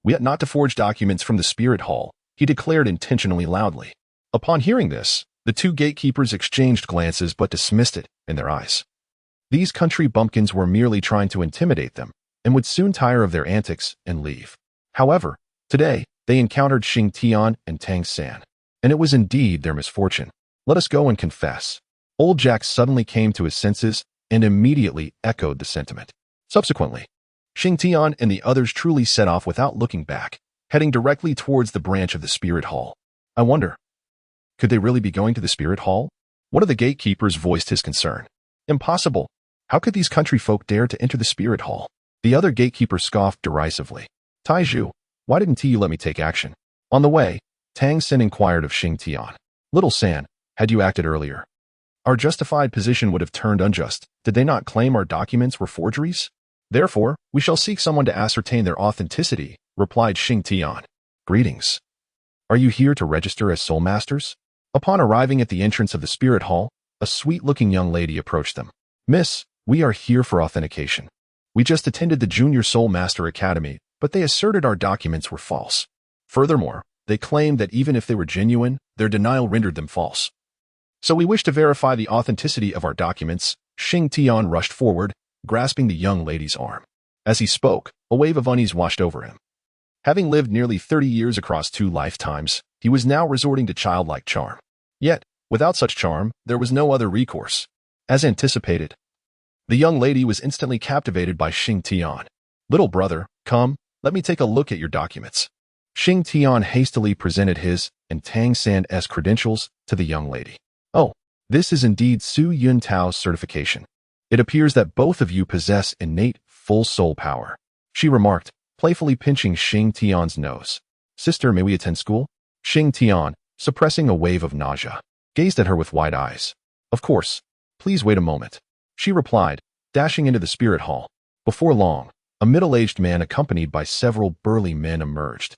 We ought not to forge documents from the Spirit Hall," he declared intentionally loudly. Upon hearing this, the two gatekeepers exchanged glances but dismissed it in their eyes. These country bumpkins were merely trying to intimidate them and would soon tire of their antics and leave. However, today, they encountered Xing Tian and Tang San, and it was indeed their misfortune. "Let us go and confess." Old Jack suddenly came to his senses and immediately echoed the sentiment. Subsequently, Xing Tian and the others truly set off without looking back, heading directly towards the branch of the Spirit Hall. "I wonder, could they really be going to the Spirit Hall?" One of the gatekeepers voiced his concern. "Impossible. How could these country folk dare to enter the Spirit Hall?" The other gatekeeper scoffed derisively. "Taiju, why didn't you let me take action?" On the way, Tang San inquired of Xing Tian. "Little San, had you acted earlier, our justified position would have turned unjust. Did they not claim our documents were forgeries? Therefore, we shall seek someone to ascertain their authenticity," replied Xing Tian. "Greetings. Are you here to register as soul masters?" Upon arriving at the entrance of the Spirit Hall, a sweet-looking young lady approached them. "Miss, we are here for authentication. We just attended the Junior Soul Master Academy, but they asserted our documents were false. Furthermore, they claimed that even if they were genuine, their denial rendered them false. So we wish to verify the authenticity of our documents." Xing Tian rushed forward, grasping the young lady's arm. As he spoke, a wave of unease washed over him. Having lived nearly 30 years across 2 lifetimes, he was now resorting to childlike charm. Yet, without such charm, there was no other recourse. As anticipated, the young lady was instantly captivated by Xing Tian. "Little brother, come, let me take a look at your documents." Xing Tian hastily presented his and Tang San's credentials to the young lady. "Oh, this is indeed Su Yun Tao's certification. It appears that both of you possess innate full soul power," she remarked, playfully pinching Xing Tian's nose. "Sister, may we attend school?" Xing Tian, suppressing a wave of nausea, gazed at her with wide eyes. "Of course. Please wait a moment," she replied, dashing into the Spirit Hall. Before long, a middle-aged man accompanied by several burly men emerged,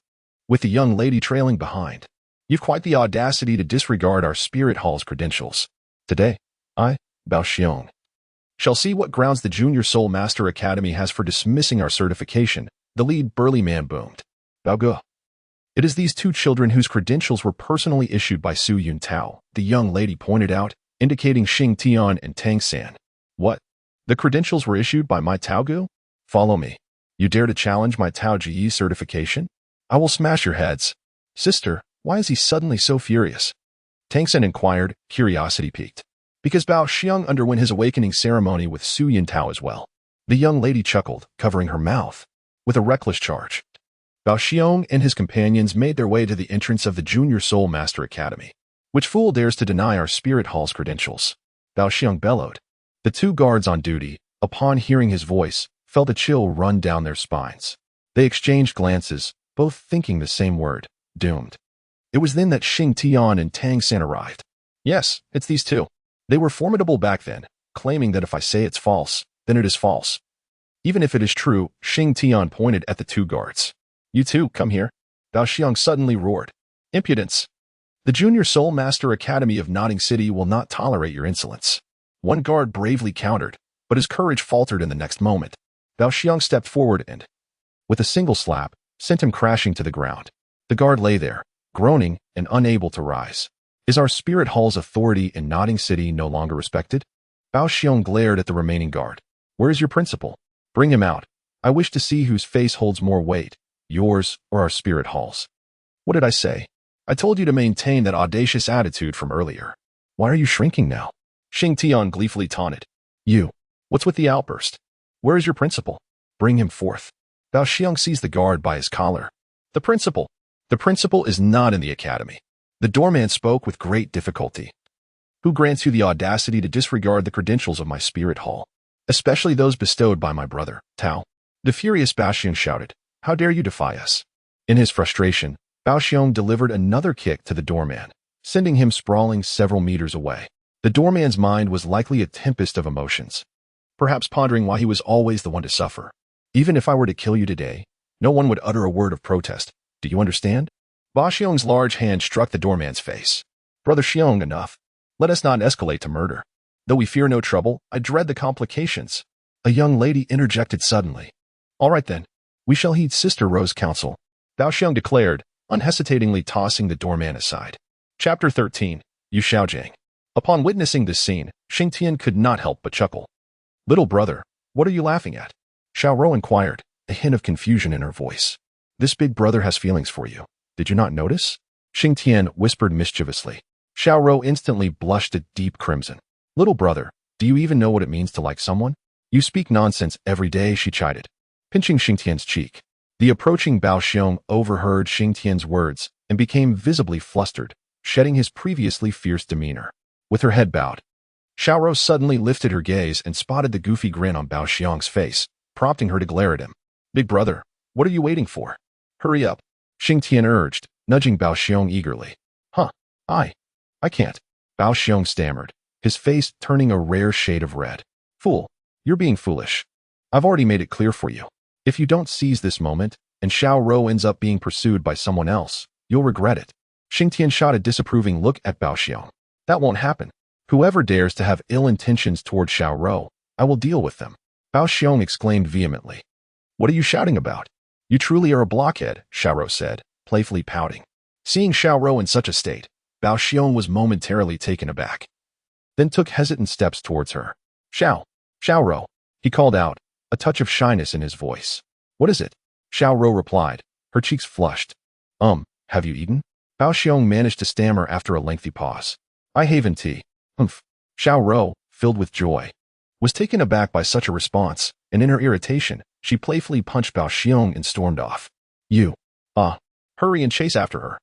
with the young lady trailing behind. "You've quite the audacity to disregard our Spirit Hall's credentials. Today, I, Bao Xiong, shall see what grounds the Junior Soul Master Academy has for dismissing our certification," the lead burly man boomed. "Bao Ge. It is these 2 children whose credentials were personally issued by Su Yun Tao," the young lady pointed out, indicating Xing Tian and Tang San. "What? The credentials were issued by my Tao Gu? Follow me. You dare to challenge my Tao Ji certification? I will smash your heads." "Sister, why is he suddenly so furious?" Tang San inquired, curiosity piqued. "Because Bao Xiong underwent his awakening ceremony with Su Yun Tao as well." The young lady chuckled, covering her mouth with a reckless charge. Bao Xiong and his companions made their way to the entrance of the Junior Soul Master Academy. "Which fool dares to deny our Spirit Hall's credentials?" Bao Xiong bellowed. The 2 guards on duty, upon hearing his voice, felt a chill run down their spines. They exchanged glances, both thinking the same word, doomed. It was then that Xing Tian and Tang San arrived. "Yes, it's these 2. They were formidable back then, claiming that if I say it's false, then it is false." "Even if it is true," Xing Tian pointed at the 2 guards. "You 2, come here," Bao Xiong suddenly roared. "Impudence! The Junior Soul Master Academy of Notting City will not tolerate your insolence." One guard bravely countered, but his courage faltered in the next moment. Bao Xiong stepped forward and, with a single slap, sent him crashing to the ground. The guard lay there, groaning and unable to rise. "Is our Spirit Hall's authority in Notting City no longer respected?" Bao Xiong glared at the remaining guard. "Where is your principal? Bring him out. I wish to see whose face holds more weight, yours or our Spirit Hall's." "What did I say? I told you to maintain that audacious attitude from earlier. Why are you shrinking now?" Xing Tian gleefully taunted. "You, what's with the outburst? Where is your principal? Bring him forth." Bao Xiong seized the guard by his collar. "The principal is not in the academy." The doorman spoke with great difficulty. "Who grants you the audacity to disregard the credentials of my Spirit Hall, especially those bestowed by my brother, Tao?" The furious Bao Xiong shouted. "How dare you defy us?" In his frustration, Bao Xiong delivered another kick to the doorman, sending him sprawling several meters away. The doorman's mind was likely a tempest of emotions, perhaps pondering why he was always the one to suffer. Even if I were to kill you today, no one would utter a word of protest. Do you understand? Ba Xiong's large hand struck the doorman's face. Brother Xiong, enough. Let us not escalate to murder. Though we fear no trouble, I dread the complications. A young lady interjected suddenly. All right then, we shall heed Sister Ro's counsel, Bao Xiong declared, unhesitatingly tossing the doorman aside. Chapter 13, Yu Xiaojiang. Upon witnessing this scene, Xing Tian could not help but chuckle. Little brother, what are you laughing at? Xiao Ro inquired, a hint of confusion in her voice. This big brother has feelings for you. Did you not notice? Xing Tian whispered mischievously. Xiao Ro instantly blushed a deep crimson. Little brother, do you even know what it means to like someone? You speak nonsense every day, she chided, pinching Xing Tian's cheek. The approaching Bao Xiong overheard Xing Tian's words and became visibly flustered, shedding his previously fierce demeanor. With her head bowed, Xiao Ro suddenly lifted her gaze and spotted the goofy grin on Bao Xiong's face, prompting her to glare at him. Big brother, what are you waiting for? Hurry up, Xing Tian urged, nudging Bao Xiong eagerly. Huh, I can't, Bao Xiong stammered, his face turning a rare shade of red. Fool, you're being foolish. I've already made it clear for you. If you don't seize this moment, and Xiao Ro ends up being pursued by someone else, you'll regret it. Xing Tian shot a disapproving look at Bao Xiong. That won't happen. Whoever dares to have ill intentions toward Xiao Ro, I will deal with them, Bao Xiong exclaimed vehemently. What are you shouting about? You truly are a blockhead, Xiao Ro said, playfully pouting. Seeing Xiao Ro in such a state, Bao Xiong was momentarily taken aback, then took hesitant steps towards her. Xiao Ro, he called out, a touch of shyness in his voice. What is it? Xiao Ro replied, her cheeks flushed. Have you eaten? Bao Xiong managed to stammer after a lengthy pause. I haven't tea. Humph. Xiao Ro, filled with joy, was taken aback by such a response, and in her irritation, she playfully punched Bao Xiong and stormed off. Hurry and chase after her.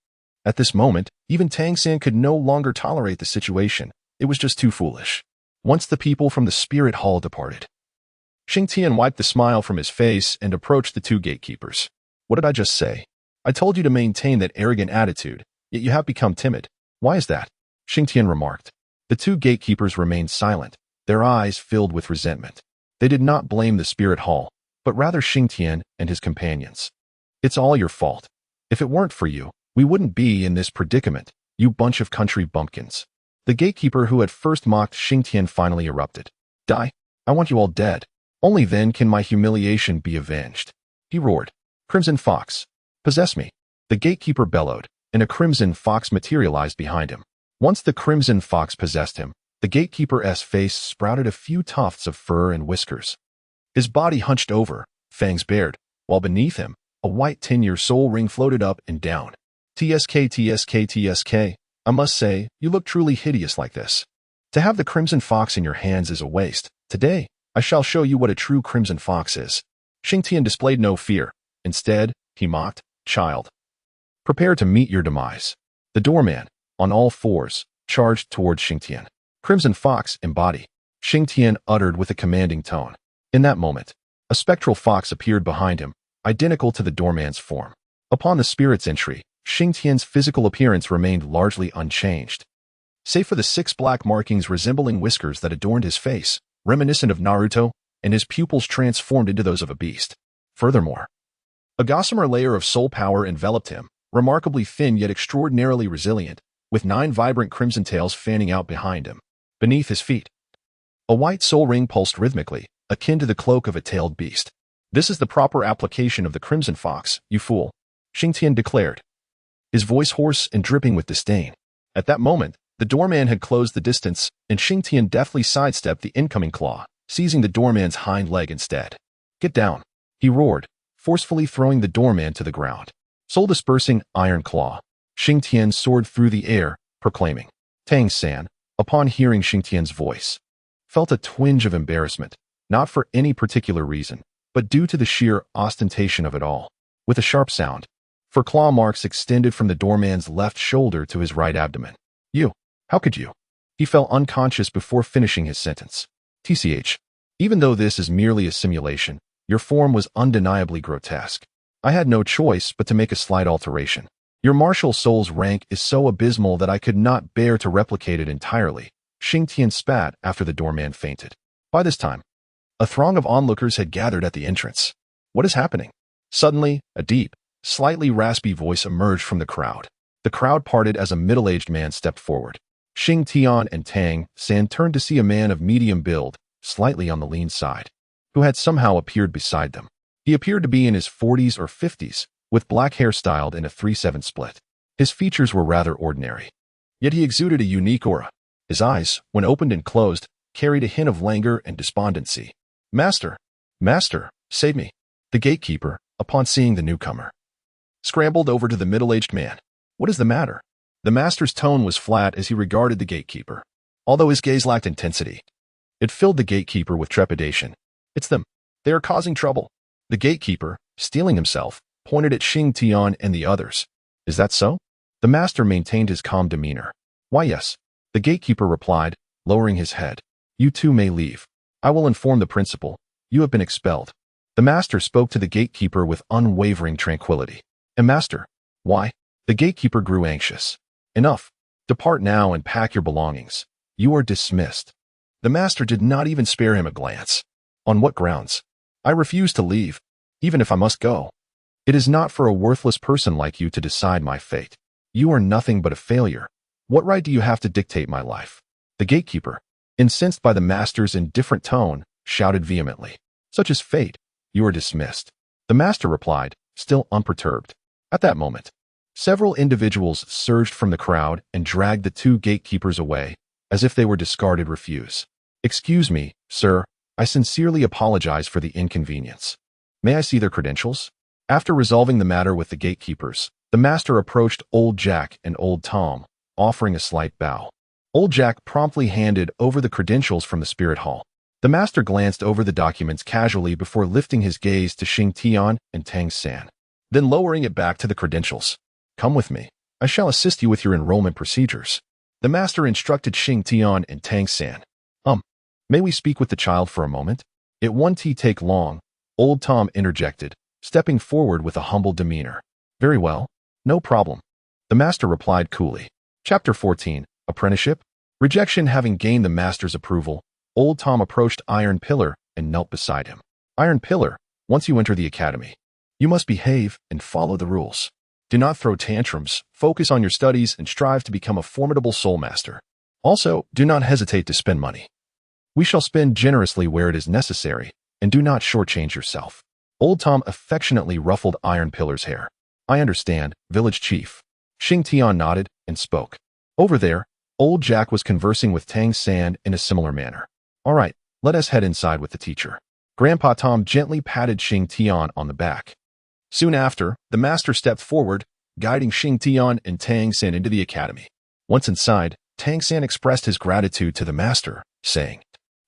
At this moment, even Tang San could no longer tolerate the situation. It was just too foolish. Once the people from the spirit hall departed, Xing Tian wiped the smile from his face and approached the two gatekeepers. What did I just say? I told you to maintain that arrogant attitude, yet you have become timid. Why is that? Xing Tian remarked. The two gatekeepers remained silent, their eyes filled with resentment. They did not blame the spirit hall, but rather Xing Tian and his companions. It's all your fault. If it weren't for you, we wouldn't be in this predicament, you bunch of country bumpkins. The gatekeeper who had first mocked Xing Tian finally erupted. Die! I want you all dead. Only then can my humiliation be avenged. He roared. Crimson Fox, possess me. The gatekeeper bellowed, and a crimson fox materialized behind him. Once the crimson fox possessed him, the gatekeeper's face sprouted a few tufts of fur and whiskers. His body hunched over, fangs bared, while beneath him, a white 10-year soul ring floated up and down. TSK, I must say, you look truly hideous like this. To have the crimson fox in your hands is a waste. Today, I shall show you what a true crimson fox is. Xing Tian displayed no fear. Instead, he mocked, child, prepare to meet your demise. The doorman, on all fours, charged towards Xing Tian. Crimson fox, embody, Xing Tian uttered with a commanding tone. In that moment, a spectral fox appeared behind him, identical to the doorman's form. Upon the spirit's entry, Xing Tian's physical appearance remained largely unchanged, save for the 6 black markings resembling whiskers that adorned his face, reminiscent of Naruto, and his pupils transformed into those of a beast. Furthermore, a gossamer layer of soul power enveloped him, remarkably thin yet extraordinarily resilient, with 9 vibrant crimson tails fanning out behind him. Beneath his feet, a white soul ring pulsed rhythmically, akin to the cloak of a tailed beast. This is the proper application of the crimson fox, you fool, Xing Tian declared, his voice hoarse and dripping with disdain. At that moment, the doorman had closed the distance, and Xing Tian deftly sidestepped the incoming claw, seizing the doorman's hind leg instead. Get down, he roared, forcefully throwing the doorman to the ground. Soul-dispersing iron claw, Xing Tian soared through the air, proclaiming. Tang San, upon hearing Xing Tian's voice, felt a twinge of embarrassment, not for any particular reason, but due to the sheer ostentation of it all. With a sharp sound, for claw marks extended from the doorman's left shoulder to his right abdomen. How could you? He fell unconscious before finishing his sentence. TCH, even though this is merely a simulation, your form was undeniably grotesque. I had no choice but to make a slight alteration. Your martial soul's rank is so abysmal that I could not bear to replicate it entirely. Xing Tian spat after the doorman fainted. By this time, a throng of onlookers had gathered at the entrance. What is happening? Suddenly, a deep, slightly raspy voice emerged from the crowd. The crowd parted as a middle-aged man stepped forward. Xing Tian and Tang San turned to see a man of medium build, slightly on the lean side, who had somehow appeared beside them. He appeared to be in his 40s or 50s, with black hair styled in a 3/7 split. His features were rather ordinary, yet he exuded a unique aura. His eyes, when opened and closed, carried a hint of languor and despondency. Master, save me. The gatekeeper, upon seeing the newcomer, scrambled over to the middle-aged man. What is the matter? The master's tone was flat as he regarded the gatekeeper, although his gaze lacked intensity. It filled the gatekeeper with trepidation. It's them. They are causing trouble. The gatekeeper, steeling himself, pointed at Xing Tian and the others. Is that so? The master maintained his calm demeanor. Why, yes. The gatekeeper replied, lowering his head. You too may leave. I will inform the principal. You have been expelled. The master spoke to the gatekeeper with unwavering tranquility. And master, why? The gatekeeper grew anxious. Enough. Depart now and pack your belongings. You are dismissed. The master did not even spare him a glance. On what grounds? I refuse to leave, even if I must go. It is not for a worthless person like you to decide my fate. You are nothing but a failure. What right do you have to dictate my life? The gatekeeper, incensed by the master's indifferent tone, shouted vehemently. Such is fate. You are dismissed. The master replied, still unperturbed. At that moment, several individuals surged from the crowd and dragged the two gatekeepers away, as if they were discarded refuse. Excuse me, sir. I sincerely apologize for the inconvenience. May I see their credentials? After resolving the matter with the gatekeepers, the master approached Old Jack and Old Tom, offering a slight bow. Old Jack promptly handed over the credentials from the spirit hall. The master glanced over the documents casually before lifting his gaze to Xing Tian and Tang San, then lowering it back to the credentials. Come with me. I shall assist you with your enrollment procedures. The master instructed Xing Tian and Tang San. May we speak with the child for a moment? It won't take long, Old Tom interjected, stepping forward with a humble demeanor. Very well. No problem. The master replied coolly. Chapter 14, Apprenticeship? Rejection having gained the master's approval, Old Tom approached Iron Pillar and knelt beside him. Iron Pillar, once you enter the academy, you must behave and follow the rules. Do not throw tantrums, focus on your studies, and strive to become a formidable soul master. Also, do not hesitate to spend money. We shall spend generously where it is necessary, and do not shortchange yourself. Old Tom affectionately ruffled Iron Pillar's hair. I understand, village chief. Xing Tian nodded and spoke. Over there, Old Jack was conversing with Tang San in a similar manner. All right, let us head inside with the teacher. Grandpa Tom gently patted Xing Tian on the back. Soon after, the master stepped forward, guiding Xing Tian and Tang San into the academy. Once inside, Tang San expressed his gratitude to the master, saying,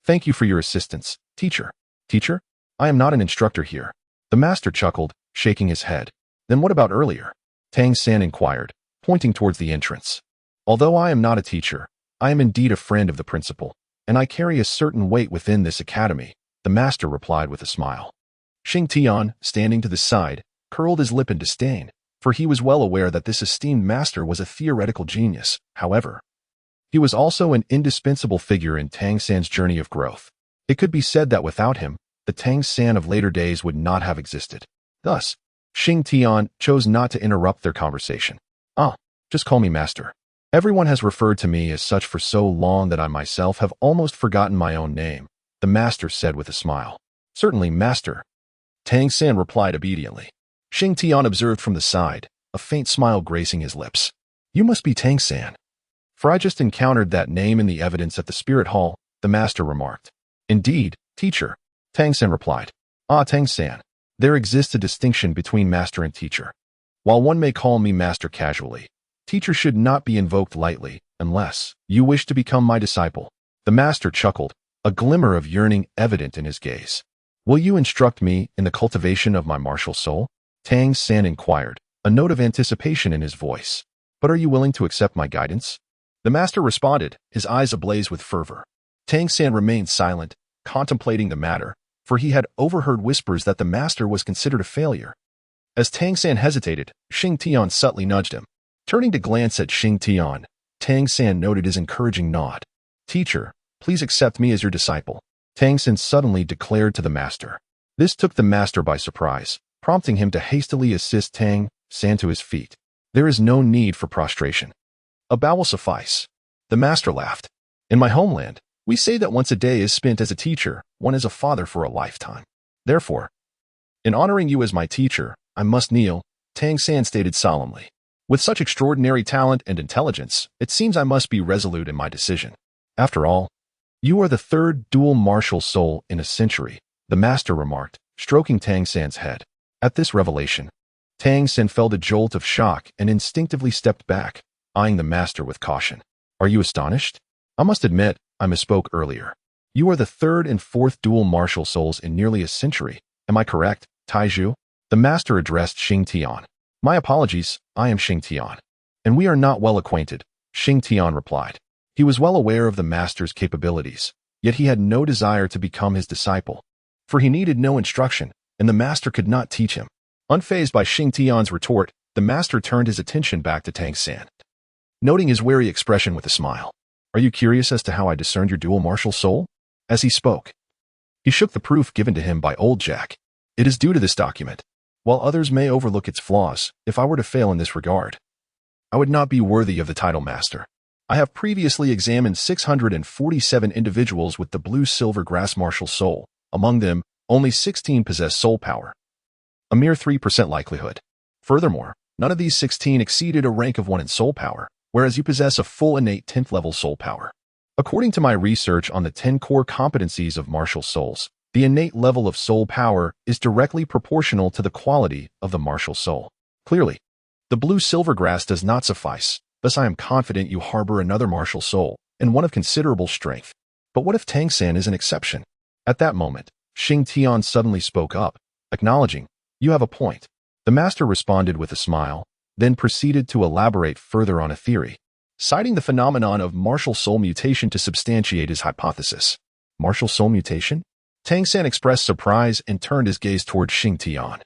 Thank you for your assistance, teacher. Teacher? I am not an instructor here. The master chuckled, shaking his head. Then what about earlier? Tang San inquired, pointing towards the entrance. Although I am not a teacher, I am indeed a friend of the principal, and I carry a certain weight within this academy, the master replied with a smile. Xing Tian, standing to the side, curled his lip in disdain, for he was well aware that this esteemed master was a theoretical genius. However, he was also an indispensable figure in Tang San's journey of growth. It could be said that without him, the Tang San of later days would not have existed. Thus, Xing Tian chose not to interrupt their conversation. Just call me master. Everyone has referred to me as such for so long that I myself have almost forgotten my own name, the master said with a smile. Certainly, master. Tang San replied obediently. Xing Tian observed from the side, a faint smile gracing his lips. You must be Tang San. For I just encountered that name in the evidence at the spirit hall, the master remarked. Indeed, teacher, Tang San replied. Tang San, there exists a distinction between master and teacher. While one may call me master casually, teacher should not be invoked lightly, unless you wish to become my disciple. The master chuckled, a glimmer of yearning evident in his gaze. Will you instruct me in the cultivation of my martial soul? Tang San inquired, a note of anticipation in his voice. But are you willing to accept my guidance? The master responded, his eyes ablaze with fervor. Tang San remained silent, contemplating the matter, for he had overheard whispers that the master was considered a failure. As Tang San hesitated, Xing Tian subtly nudged him. Turning to glance at Xing Tian, Tang San noted his encouraging nod. Teacher, please accept me as your disciple, Tang San suddenly declared to the master. This took the master by surprise, prompting him to hastily assist Tang San to his feet. There is no need for prostration. A bow will suffice. The master laughed. In my homeland, we say that once a day is spent as a teacher, one is a father for a lifetime. Therefore, in honoring you as my teacher, I must kneel, Tang San stated solemnly. With such extraordinary talent and intelligence, it seems I must be resolute in my decision. After all, you are the third dual martial soul in a century, the master remarked, stroking Tang San's head. At this revelation, Tang San felt a jolt of shock and instinctively stepped back, eyeing the master with caution. Are you astonished? I must admit, I misspoke earlier. You are the third and fourth dual martial souls in nearly a century. Am I correct, Taizhu? The master addressed Xing Tian. My apologies, I am Xing Tian. And we are not well acquainted, Xing Tian replied. He was well aware of the master's capabilities, yet he had no desire to become his disciple. For he needed no instruction, and the master could not teach him. Unfazed by Xing Tian's retort, the master turned his attention back to Tang San, noting his wary expression with a smile. Are you curious as to how I discerned your dual martial soul? As he spoke, he shook the proof given to him by Old Jack. It is due to this document. While others may overlook its flaws, if I were to fail in this regard, I would not be worthy of the title master. I have previously examined 647 individuals with the blue-silver grass martial soul. Among them, only 16 possess soul power. A mere 3% likelihood. Furthermore, none of these 16 exceeded a rank of 1 in soul power, whereas you possess a full innate 10th level soul power. According to my research on the 10 core competencies of martial souls, the innate level of soul power is directly proportional to the quality of the martial soul. Clearly, the blue-silver grass does not suffice, thus I am confident you harbor another martial soul, and one of considerable strength. But what if Tang San is an exception? At that moment, Xing Tian suddenly spoke up, acknowledging, you have a point. The master responded with a smile, then proceeded to elaborate further on a theory, citing the phenomenon of martial soul mutation to substantiate his hypothesis. Martial soul mutation? Tang San expressed surprise and turned his gaze toward Xing Tian.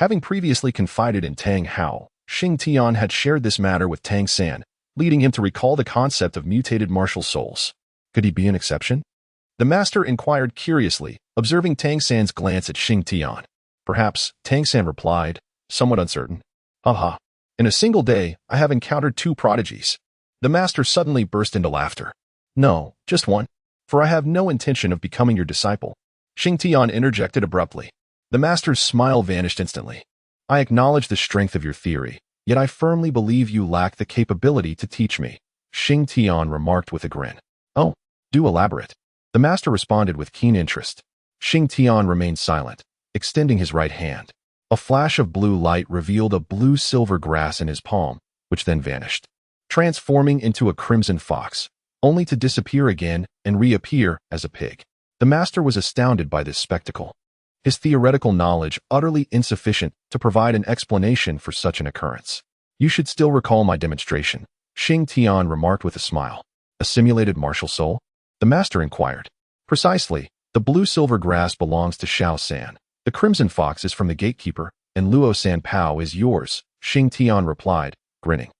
Having previously confided in Tang Hao, Xing Tian had shared this matter with Tang San, leading him to recall the concept of mutated martial souls. Could he be an exception? The master inquired curiously, observing Tang San's glance at Xing Tian. Perhaps, Tang San replied, somewhat uncertain. Haha. In a single day, I have encountered 2 prodigies. The master suddenly burst into laughter. No, just one. For I have no intention of becoming your disciple. Xing Tian interjected abruptly. The master's smile vanished instantly. I acknowledge the strength of your theory, yet I firmly believe you lack the capability to teach me, Xing Tian remarked with a grin. Oh, do elaborate. The master responded with keen interest. Xing Tian remained silent, extending his right hand. A flash of blue light revealed a blue-silver grass in his palm, which then vanished, transforming into a crimson fox, only to disappear again and reappear as a pig. The master was astounded by this spectacle, his theoretical knowledge utterly insufficient to provide an explanation for such an occurrence. You should still recall my demonstration, Xing Tian remarked with a smile. A simulated martial soul? The master inquired. Precisely. The blue-silver grass belongs to Xiao San. The crimson fox is from the gatekeeper, and Luo San Pao is yours, Xing Tian replied, grinning.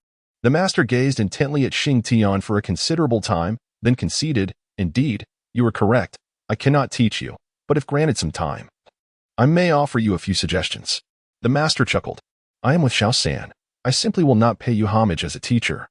The master gazed intently at Xing Tian for a considerable time, then conceded, indeed, you are correct. I cannot teach you, but if granted some time, I may offer you a few suggestions. The master chuckled. I am with Xiao San. I simply will not pay you homage as a teacher.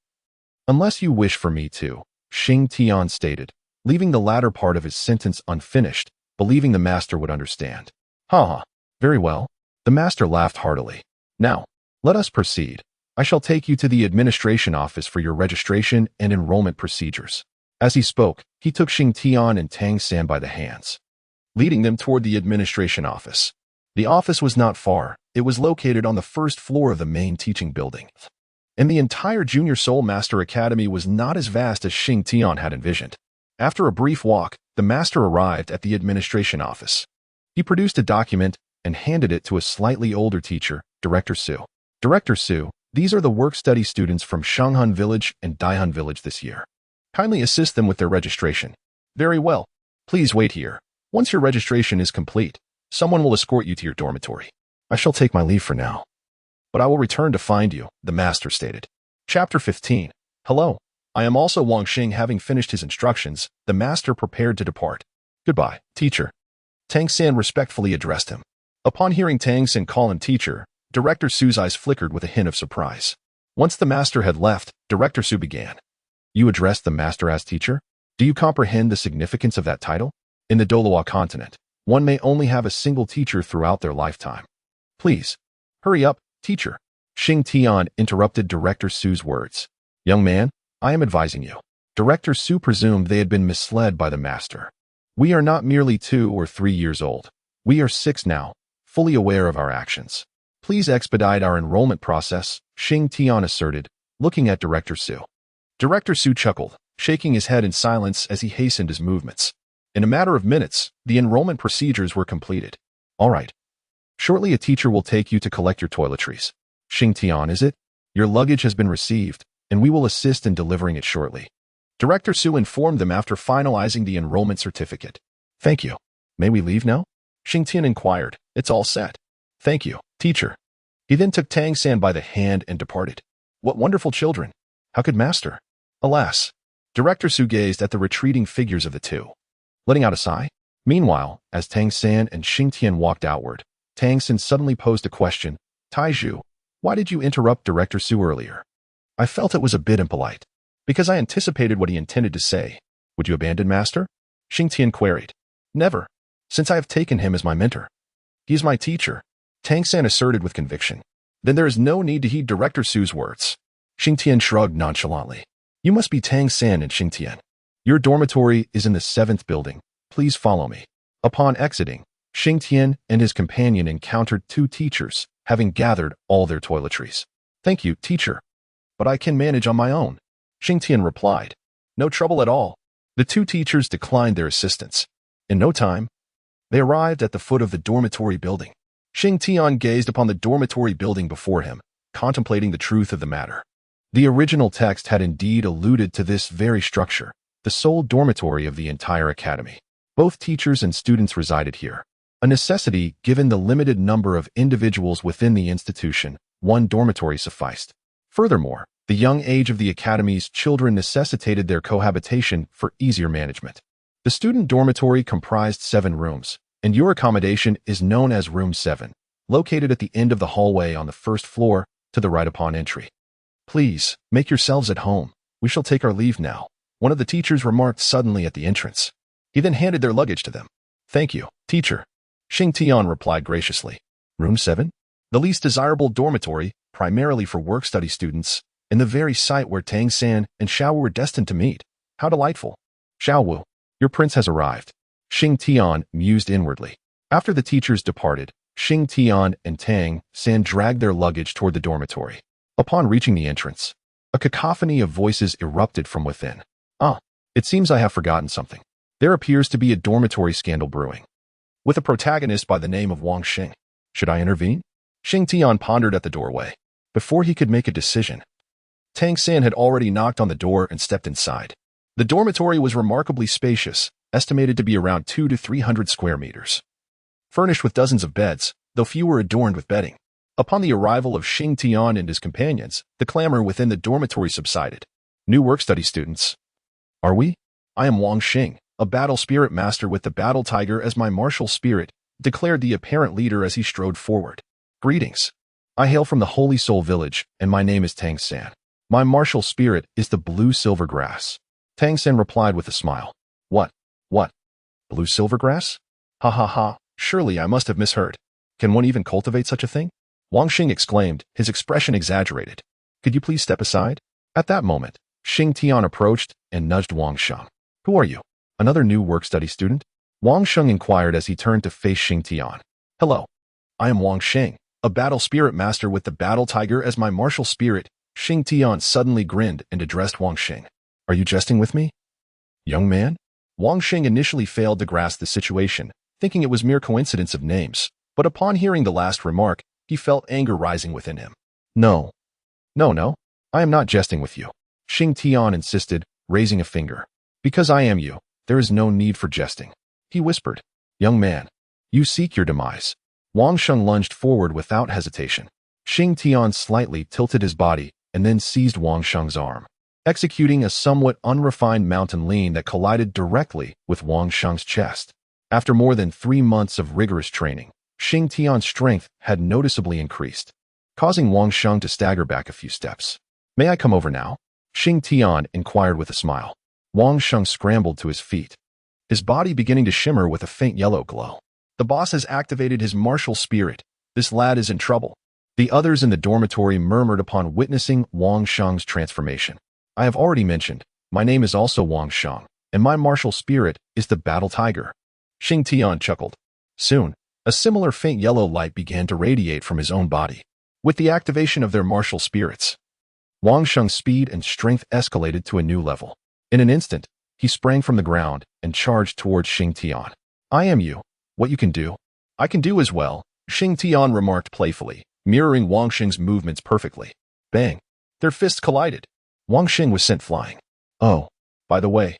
Unless you wish for me to, Xing Tian stated, leaving the latter part of his sentence unfinished, believing the master would understand. Ha! Very well. The master laughed heartily. Now, let us proceed. I shall take you to the administration office for your registration and enrollment procedures. As he spoke, he took Xing Tian and Tang San by the hands, leading them toward the administration office. The office was not far. It was located on the first floor of the main teaching building. And the entire Junior Soul Master Academy was not as vast as Xing Tian had envisioned. After a brief walk, the master arrived at the administration office. He produced a document and handed it to a slightly older teacher, Director Su. Director Su, these are the work-study students from Shanghun Village and Daihun Village this year. Kindly assist them with their registration. Very well. Please wait here. Once your registration is complete, someone will escort you to your dormitory. I shall take my leave for now. but I will return to find you, the master stated. Chapter 15. Hello. I am also Wang Xing. Having finished his instructions, the master prepared to depart. Goodbye, teacher. Tang San respectfully addressed him. Upon hearing Tang San call him teacher, Director Su's eyes flickered with a hint of surprise. Once the master had left, Director Su began. You addressed the master as teacher? Do you comprehend the significance of that title? In the Douluo Continent, one may only have a single teacher throughout their lifetime. Please, hurry up, teacher. Xing Tian interrupted Director Su's words. Young man, I am advising you. Director Su presumed they had been misled by the master. We are not merely 2 or 3 years old. We are 6 now, fully aware of our actions. Please expedite our enrollment process, Xing Tian asserted, looking at Director Su. Director Su chuckled, shaking his head in silence as he hastened his movements. In a matter of minutes, the enrollment procedures were completed. All right. Shortly a teacher will take you to collect your toiletries. Xing Tian, is it? Your luggage has been received, and we will assist in delivering it shortly. Director Su informed them after finalizing the enrollment certificate. Thank you. May we leave now? Xing Tian inquired. It's all set. Thank you, teacher. He then took Tang San by the hand and departed. What wonderful children. How could master? Alas. Director Su gazed at the retreating figures of the two, letting out a sigh. Meanwhile, as Tang San and Xing Tian walked outward, Tang San suddenly posed a question. Taizhu, why did you interrupt Director Su earlier? I felt it was a bit impolite. Because I anticipated what he intended to say. Would you abandon master? Xing Tian queried. Never, since I have taken him as my mentor. He is my teacher, Tang San asserted with conviction. Then there is no need to heed Director Su's words. Xing Tian shrugged nonchalantly. You must be Tang San and Xing Tian. Your dormitory is in the 7th building. Please follow me. Upon exiting, Xing Tian and his companion encountered 2 teachers, having gathered all their toiletries. Thank you, teacher. But I can manage on my own. Xing Tian replied. No trouble at all. The 2 teachers declined their assistance. In no time, they arrived at the foot of the dormitory building. Xing Tian gazed upon the dormitory building before him, contemplating the truth of the matter. The original text had indeed alluded to this very structure, the sole dormitory of the entire academy. Both teachers and students resided here, a necessity given the limited number of individuals within the institution. 1 dormitory sufficed. Furthermore, the young age of the academy's children necessitated their cohabitation for easier management. The student dormitory comprised 7 rooms, and your accommodation is known as Room 7, located at the end of the hallway on the 1st floor, to the right upon entry. Please, make yourselves at home. We shall take our leave now, one of the teachers remarked suddenly at the entrance. He then handed their luggage to them. Thank you, teacher. Xing Tian replied graciously. Room 7? The least desirable dormitory, primarily for work-study students, in the very site where Tang San and Xiao Wu were destined to meet. How delightful. Xiao Wu, your prince has arrived. Xing Tian mused inwardly. After the teachers departed, Xing Tian and Tang San dragged their luggage toward the dormitory. Upon reaching the entrance, a cacophony of voices erupted from within. It seems I have forgotten something. There appears to be a dormitory scandal brewing, with a protagonist by the name of Wang Xing. Should I intervene? Xing Tian pondered at the doorway. Before he could make a decision, Tang San had already knocked on the door and stepped inside. The dormitory was remarkably spacious, estimated to be around 200 to 300 square meters. Furnished with dozens of beds, though few were adorned with bedding. Upon the arrival of Xing Tian and his companions, the clamor within the dormitory subsided. New work-study students. Are we? I am Wang Xing, a battle spirit master with the battle tiger as my martial spirit, declared the apparent leader as he strode forward. Greetings. I hail from the Holy Soul Village, and my name is Tang San. My martial spirit is the blue silver grass. Tang San replied with a smile. What? Blue silver grass? Ha ha ha, surely I must have misheard. Can one even cultivate such a thing? Wang Xing exclaimed, his expression exaggerated. Could you please step aside? At that moment, Xing Tian approached and nudged Wang Sheng. Who are you? Another new work-study student? Wang Sheng inquired as he turned to face Xing Tian. Hello. I am Wang Xing, a battle spirit master with the battle tiger as my martial spirit. Xing Tian suddenly grinned and addressed Wang Xing. Are you jesting with me? Young man? Wang Xing initially failed to grasp the situation, thinking it was mere coincidence of names, but upon hearing the last remark, he felt anger rising within him. No, I am not jesting with you. Xing Tian insisted, raising a finger. Because I am you, there is no need for jesting. He whispered. Young man, you seek your demise. Wang Sheng lunged forward without hesitation. Xing Tian slightly tilted his body and then seized Wang Sheng's arm, executing a somewhat unrefined mountain lean that collided directly with Wang Sheng's chest. After more than 3 months of rigorous training, Xing Tian's strength had noticeably increased, causing Wang Sheng to stagger back a few steps. "May I come over now?" Xing Tian inquired with a smile. Wang Sheng scrambled to his feet, his body beginning to shimmer with a faint yellow glow. "The boss has activated his martial spirit. This lad is in trouble." The others in the dormitory murmured upon witnessing Wang Sheng's transformation. "I have already mentioned, my name is also Wang Sheng, and my martial spirit is the battle tiger." Xing Tian chuckled. Soon, a similar faint yellow light began to radiate from his own body. With the activation of their martial spirits, Wang Sheng's speed and strength escalated to a new level. In an instant, he sprang from the ground and charged towards Xing Tian. "I am you. What you can do, I can do as well," Xing Tian remarked playfully, mirroring Wang Sheng's movements perfectly. Bang! Their fists collided. Wang Sheng was sent flying. "Oh, by the way,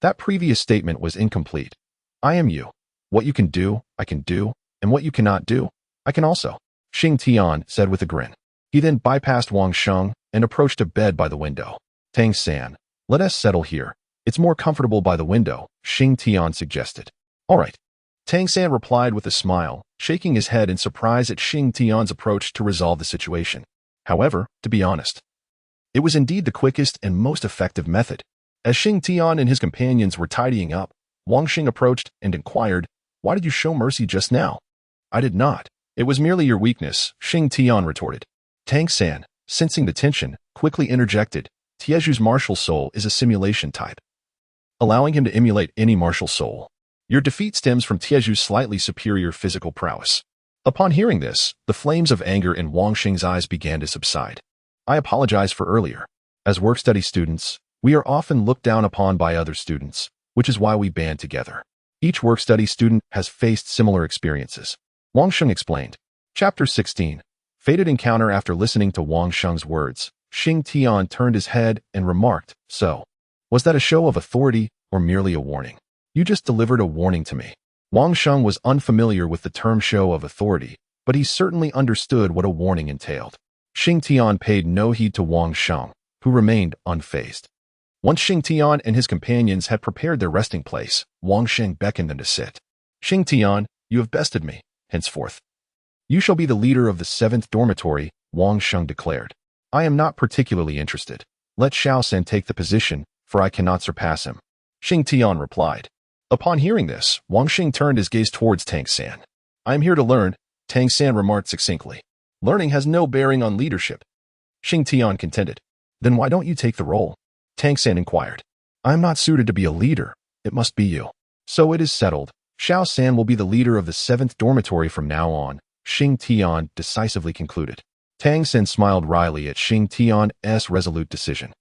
that previous statement was incomplete. I am you. What you can do, I can do, and what you cannot do, I can also," Xing Tian said with a grin. He then bypassed Wang Sheng and approached a bed by the window. "Tang San, let us settle here. It's more comfortable by the window," Xing Tian suggested. "All right." Tang San replied with a smile, shaking his head in surprise at Xing Tian's approach to resolve the situation. However, to be honest, it was indeed the quickest and most effective method. As Xing Tian and his companions were tidying up, Wang Sheng approached and inquired, "Why did you show mercy just now?" "I did not. It was merely your weakness," Xing Tian retorted. Tang San, sensing the tension, quickly interjected, "Tieju's martial soul is a simulation type, allowing him to emulate any martial soul. Your defeat stems from Tieju's slightly superior physical prowess." Upon hearing this, the flames of anger in Wang Sheng's eyes began to subside. "I apologize for earlier. As work-study students, we are often looked down upon by other students, which is why we band together. Each work-study student has faced similar experiences," Wang Sheng explained. Chapter 16. Fated encounter. After listening to Wang Sheng's words, Xing Tian turned his head and remarked, "So, was that a show of authority or merely a warning? You just delivered a warning to me." Wang Sheng was unfamiliar with the term show of authority, but he certainly understood what a warning entailed. Xing Tian paid no heed to Wang Sheng, who remained unfazed. Once Xing Tian and his companions had prepared their resting place, Wang Sheng beckoned them to sit. "Xing Tian, you have bested me. Henceforth, you shall be the leader of the 7th dormitory," Wang Sheng declared. "I am not particularly interested. Let Xiao San take the position, for I cannot surpass him," Xing Tian replied. Upon hearing this, Wang Sheng turned his gaze towards Tang San. "I am here to learn," Tang San remarked succinctly. "Learning has no bearing on leadership," Xing Tian contended. "Then why don't you take the role?" Tang San inquired. "I am not suited to be a leader. It must be you." "So it is settled. Xiao San will be the leader of the 7th dormitory from now on," Xing Tian decisively concluded. Tang San smiled wryly at Xing Tian's resolute decision,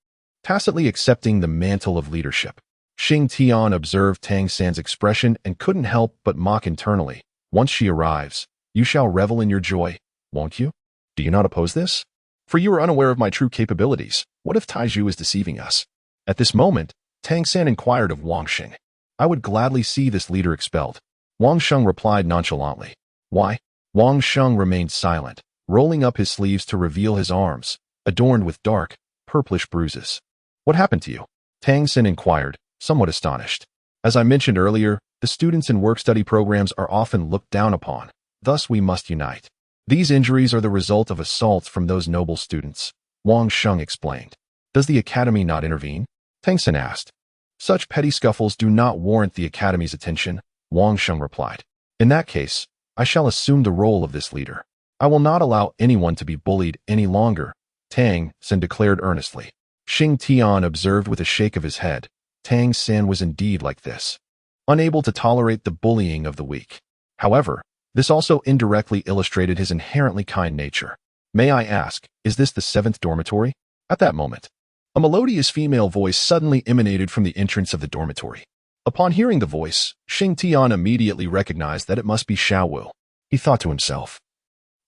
tacitly accepting the mantle of leadership. Xing Tian observed Tang San's expression and couldn't help but mock internally. "Once she arrives, you shall revel in your joy, won't you? Do you not oppose this? For you are unaware of my true capabilities. What if Taiju is deceiving us?" At this moment, Tang San inquired of Wang Sheng. "I would gladly see this leader expelled," Wang Sheng replied nonchalantly. "Why?" Wang Sheng remained silent, rolling up his sleeves to reveal his arms, adorned with dark, purplish bruises. "What happened to you?" Tang San inquired, somewhat astonished. "As I mentioned earlier, the students in work-study programs are often looked down upon. Thus we must unite. These injuries are the result of assaults from those noble students," Wang Sheng explained. "Does the academy not intervene?" Tang San asked. "Such petty scuffles do not warrant the academy's attention," Wang Sheng replied. "In that case, I shall assume the role of this leader. I will not allow anyone to be bullied any longer," Tang San declared earnestly. Xing Tian observed with a shake of his head. Tang San was indeed like this, unable to tolerate the bullying of the weak. However, this also indirectly illustrated his inherently kind nature. "May I ask, is this the 7th dormitory?" At that moment, a melodious female voice suddenly emanated from the entrance of the dormitory. Upon hearing the voice, Xing Tian immediately recognized that it must be Xiao Wu. He thought to himself,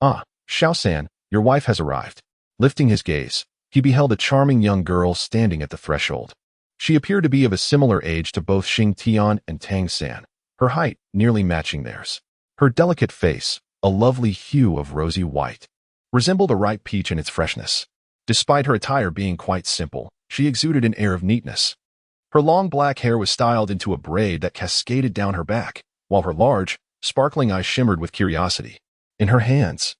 "Ah, Xiao San, your wife has arrived." Lifting his gaze, he beheld a charming young girl standing at the threshold. She appeared to be of a similar age to both Xing Tian and Tang San, her height nearly matching theirs. Her delicate face, a lovely hue of rosy white, resembled a ripe peach in its freshness. Despite her attire being quite simple, she exuded an air of neatness. Her long black hair was styled into a braid that cascaded down her back, while her large, sparkling eyes shimmered with curiosity. In her hands,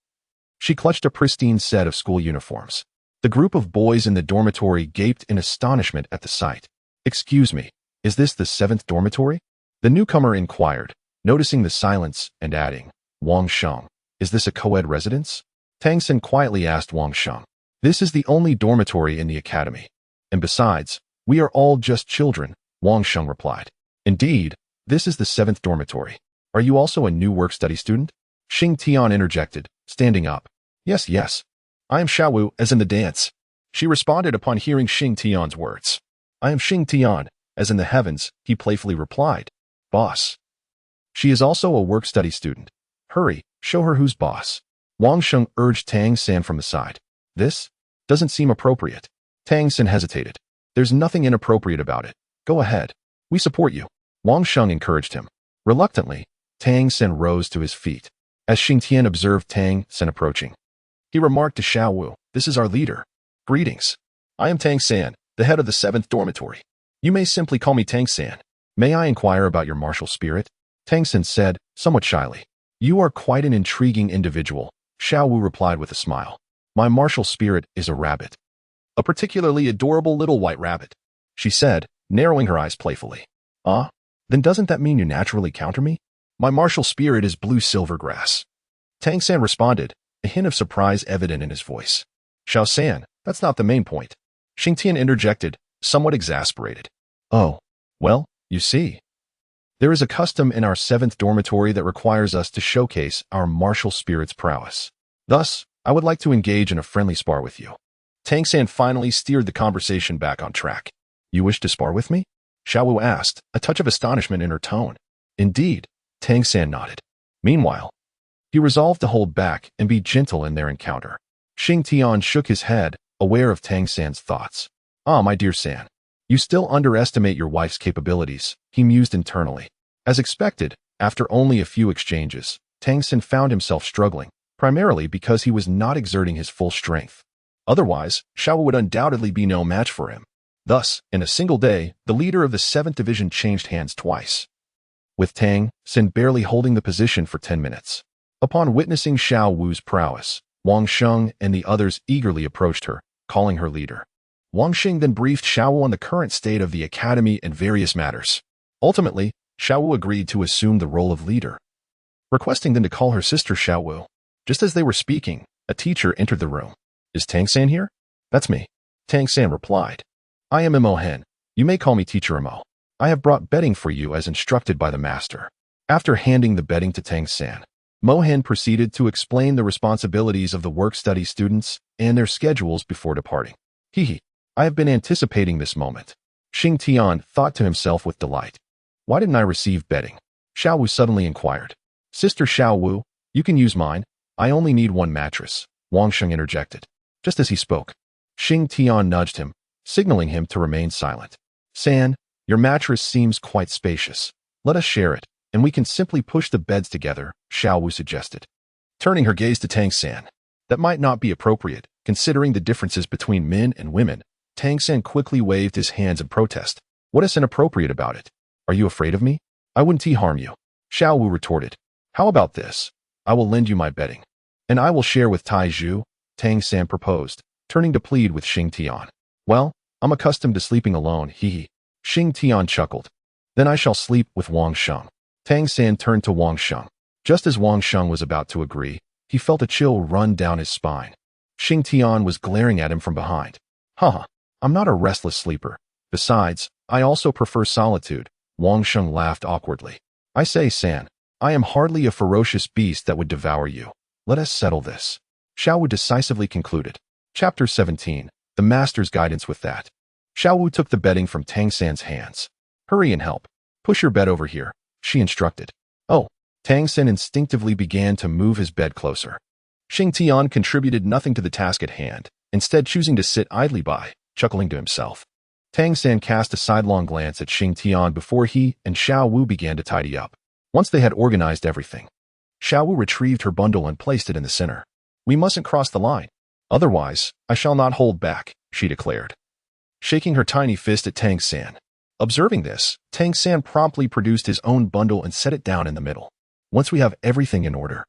she clutched a pristine set of school uniforms. The group of boys in the dormitory gaped in astonishment at the sight. "Excuse me, is this the 7th dormitory?" The newcomer inquired, noticing the silence and adding, "Wang Sheng, is this a co-ed residence?" Tang Xin quietly asked Wang Sheng. "This is the only dormitory in the academy. And besides, we are all just children," Wang Sheng replied. "Indeed, this is the 7th dormitory. Are you also a new work-study student?" Xing Tian interjected, standing up. Yes, I am Xiaowu, as in the dance." She responded upon hearing Xing Tian's words. "I am Xing Tian, as in the heavens," he playfully replied. "Boss." "She is also a work-study student. Hurry, show her who's boss." Wang Sheng urged Tang San from the side. "This doesn't seem appropriate." Tang San hesitated. "There's nothing inappropriate about it. Go ahead. We support you." Wang Sheng encouraged him. Reluctantly, Tang San rose to his feet. As Xing Tian observed Tang San approaching, he remarked to Xiaowu, "This is our leader. Greetings. I am Tang San, the head of the 7th dormitory. You may simply call me Tang San. May I inquire about your martial spirit?" Tang San said, somewhat shyly. "You are quite an intriguing individual," Xiaowu replied with a smile. "My martial spirit is a rabbit. A particularly adorable little white rabbit," she said, narrowing her eyes playfully. "Ah? Then doesn't that mean you naturally counter me?" "My martial spirit is blue silvergrass," Tang San responded, a hint of surprise evident in his voice. "Xiao San, that's not the main point," Xing Tian interjected, somewhat exasperated. "Oh, well, you see. There is a custom in our 7th dormitory that requires us to showcase our martial spirit's prowess. Thus, I would like to engage in a friendly spar with you." Tang San finally steered the conversation back on track. "You wish to spar with me?" Xiaowu asked, a touch of astonishment in her tone. "Indeed," Tang San nodded. Meanwhile, he resolved to hold back and be gentle in their encounter. Xing Tian shook his head, aware of Tang San's thoughts. "Ah, my dear San, you still underestimate your wife's capabilities," he mused internally. As expected, after only a few exchanges, Tang San found himself struggling, primarily because he was not exerting his full strength. Otherwise, Xiaowu would undoubtedly be no match for him. Thus, in a single day, the leader of the 7th division changed hands twice, with Tang San barely holding the position for 10 minutes. Upon witnessing Xiaowu's prowess, Wang Sheng and the others eagerly approached her, calling her leader. Wang Xing then briefed Xiaowu on the current state of the academy and various matters. Ultimately, Xiaowu agreed to assume the role of leader, requesting them to call her sister Xiaowu. Just as they were speaking, a teacher entered the room. "Is Tang San here?" "That's me," Tang San replied. "I am Mo Hen. You may call me Teacher Mo. I have brought bedding for you as instructed by the master." After handing the bedding to Tang San, Mo Hen proceeded to explain the responsibilities of the work-study students and their schedules before departing. I have been anticipating this moment," Xing Tian thought to himself with delight. "Why didn't I receive bedding?" Xiaowu suddenly inquired. "Sister Xiaowu, you can use mine. I only need one mattress," Wang Sheng interjected. Just as he spoke, Xing Tian nudged him, signaling him to remain silent. "San, your mattress seems quite spacious. Let us share it, and we can simply push the beds together," Xiaowu suggested. Turning her gaze to Tang San. "That might not be appropriate, considering the differences between men and women." Tang San quickly waved his hands in protest. "What is inappropriate about it? Are you afraid of me? I wouldn't harm you," Xiaowu retorted. "How about this? I will lend you my bedding, and I will share with Tai Zhu," Tang San proposed, turning to plead with Xing Tian. "Well, I'm accustomed to sleeping alone, Xing Tian chuckled. "Then I shall sleep with Wang Sheng." Tang San turned to Wang Sheng. Just as Wang Sheng was about to agree, he felt a chill run down his spine. Xing Tian was glaring at him from behind. I'm not a restless sleeper. Besides, I also prefer solitude," Wang Sheng laughed awkwardly. "I say, San, I am hardly a ferocious beast that would devour you. Let us settle this," Xiaowu decisively concluded. Chapter 17. The Master's Guidance. With that, Xiaowu took the bedding from Tang San's hands. "Hurry and help. Push your bed over here," she instructed. "Oh." Tang San instinctively began to move his bed closer. Xing Tian contributed nothing to the task at hand, instead choosing to sit idly by, chuckling to himself. Tang San cast a sidelong glance at Xing Tian before he and Xiaowu began to tidy up. Once they had organized everything, Xiaowu retrieved her bundle and placed it in the center. We mustn't cross the line. Otherwise, I shall not hold back, she declared, shaking her tiny fist at Tang San. Observing this, Tang San promptly produced his own bundle and set it down in the middle. Once we have everything in order,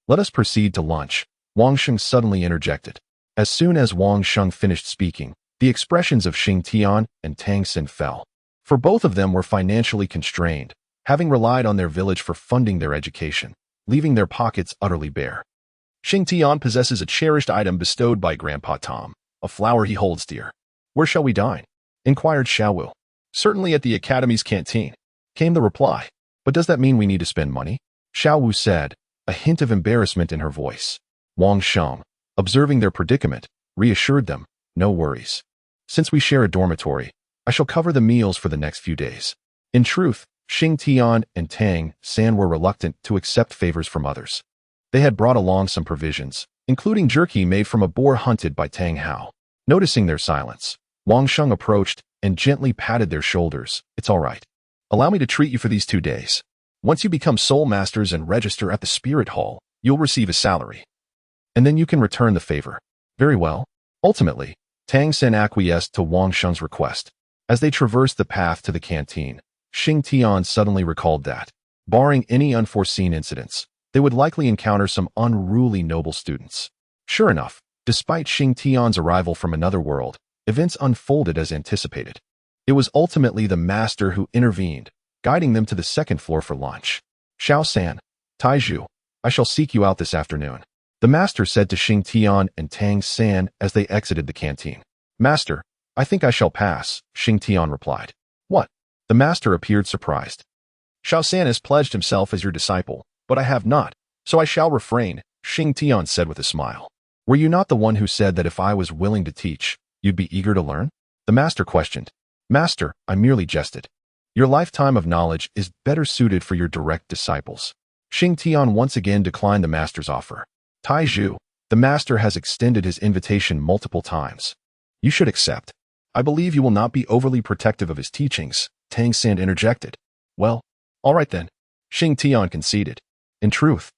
let us proceed to lunch, Wang Sheng suddenly interjected. As soon as Wang Sheng finished speaking, the expressions of Xing Tian and Tang San fell. For both of them were financially constrained, having relied on their village for funding their education, leaving their pockets utterly bare. Xing Tian possesses a cherished item bestowed by Grandpa Tom, a flower he holds dear. Where shall we dine? Inquired Xiaowu. Certainly at the Academy's canteen, came the reply. But does that mean we need to spend money? Xiaowu said, a hint of embarrassment in her voice. Wang Sheng, observing their predicament, reassured them, no worries. Since we share a dormitory, I shall cover the meals for the next few days. In truth, Xing Tian and Tang San were reluctant to accept favors from others. They had brought along some provisions, including jerky made from a boar hunted by Tang Hao. Noticing their silence, Wang Sheng approached and gently patted their shoulders. It's all right. Allow me to treat you for these 2 days. Once you become soul masters and register at the Spirit Hall, you'll receive a salary. And then you can return the favor. Very well. Ultimately, Tang San acquiesced to Wang Sheng's request. As they traversed the path to the canteen, Xing Tian suddenly recalled that, barring any unforeseen incidents, they would likely encounter some unruly noble students. Sure enough, despite Xing Tian's arrival from another world, events unfolded as anticipated. It was ultimately the master who intervened, guiding them to the second floor for lunch. Xiao San, Taizhu, I shall seek you out this afternoon, the master said to Xing Tian and Tang San as they exited the canteen. Master, I think I shall pass, Xing Tian replied. What? The master appeared surprised. Xiao San has pledged himself as your disciple, but I have not, so I shall refrain, Xing Tian said with a smile. Were you not the one who said that if I was willing to teach, you'd be eager to learn? The master questioned. Master, I merely jested. Your lifetime of knowledge is better suited for your direct disciples. Xing Tian once again declined the master's offer. Taizhu, the master has extended his invitation multiple times. You should accept. I believe you will not be overly protective of his teachings, Tang San interjected. Well, all right then, Xing Tian conceded. In truth,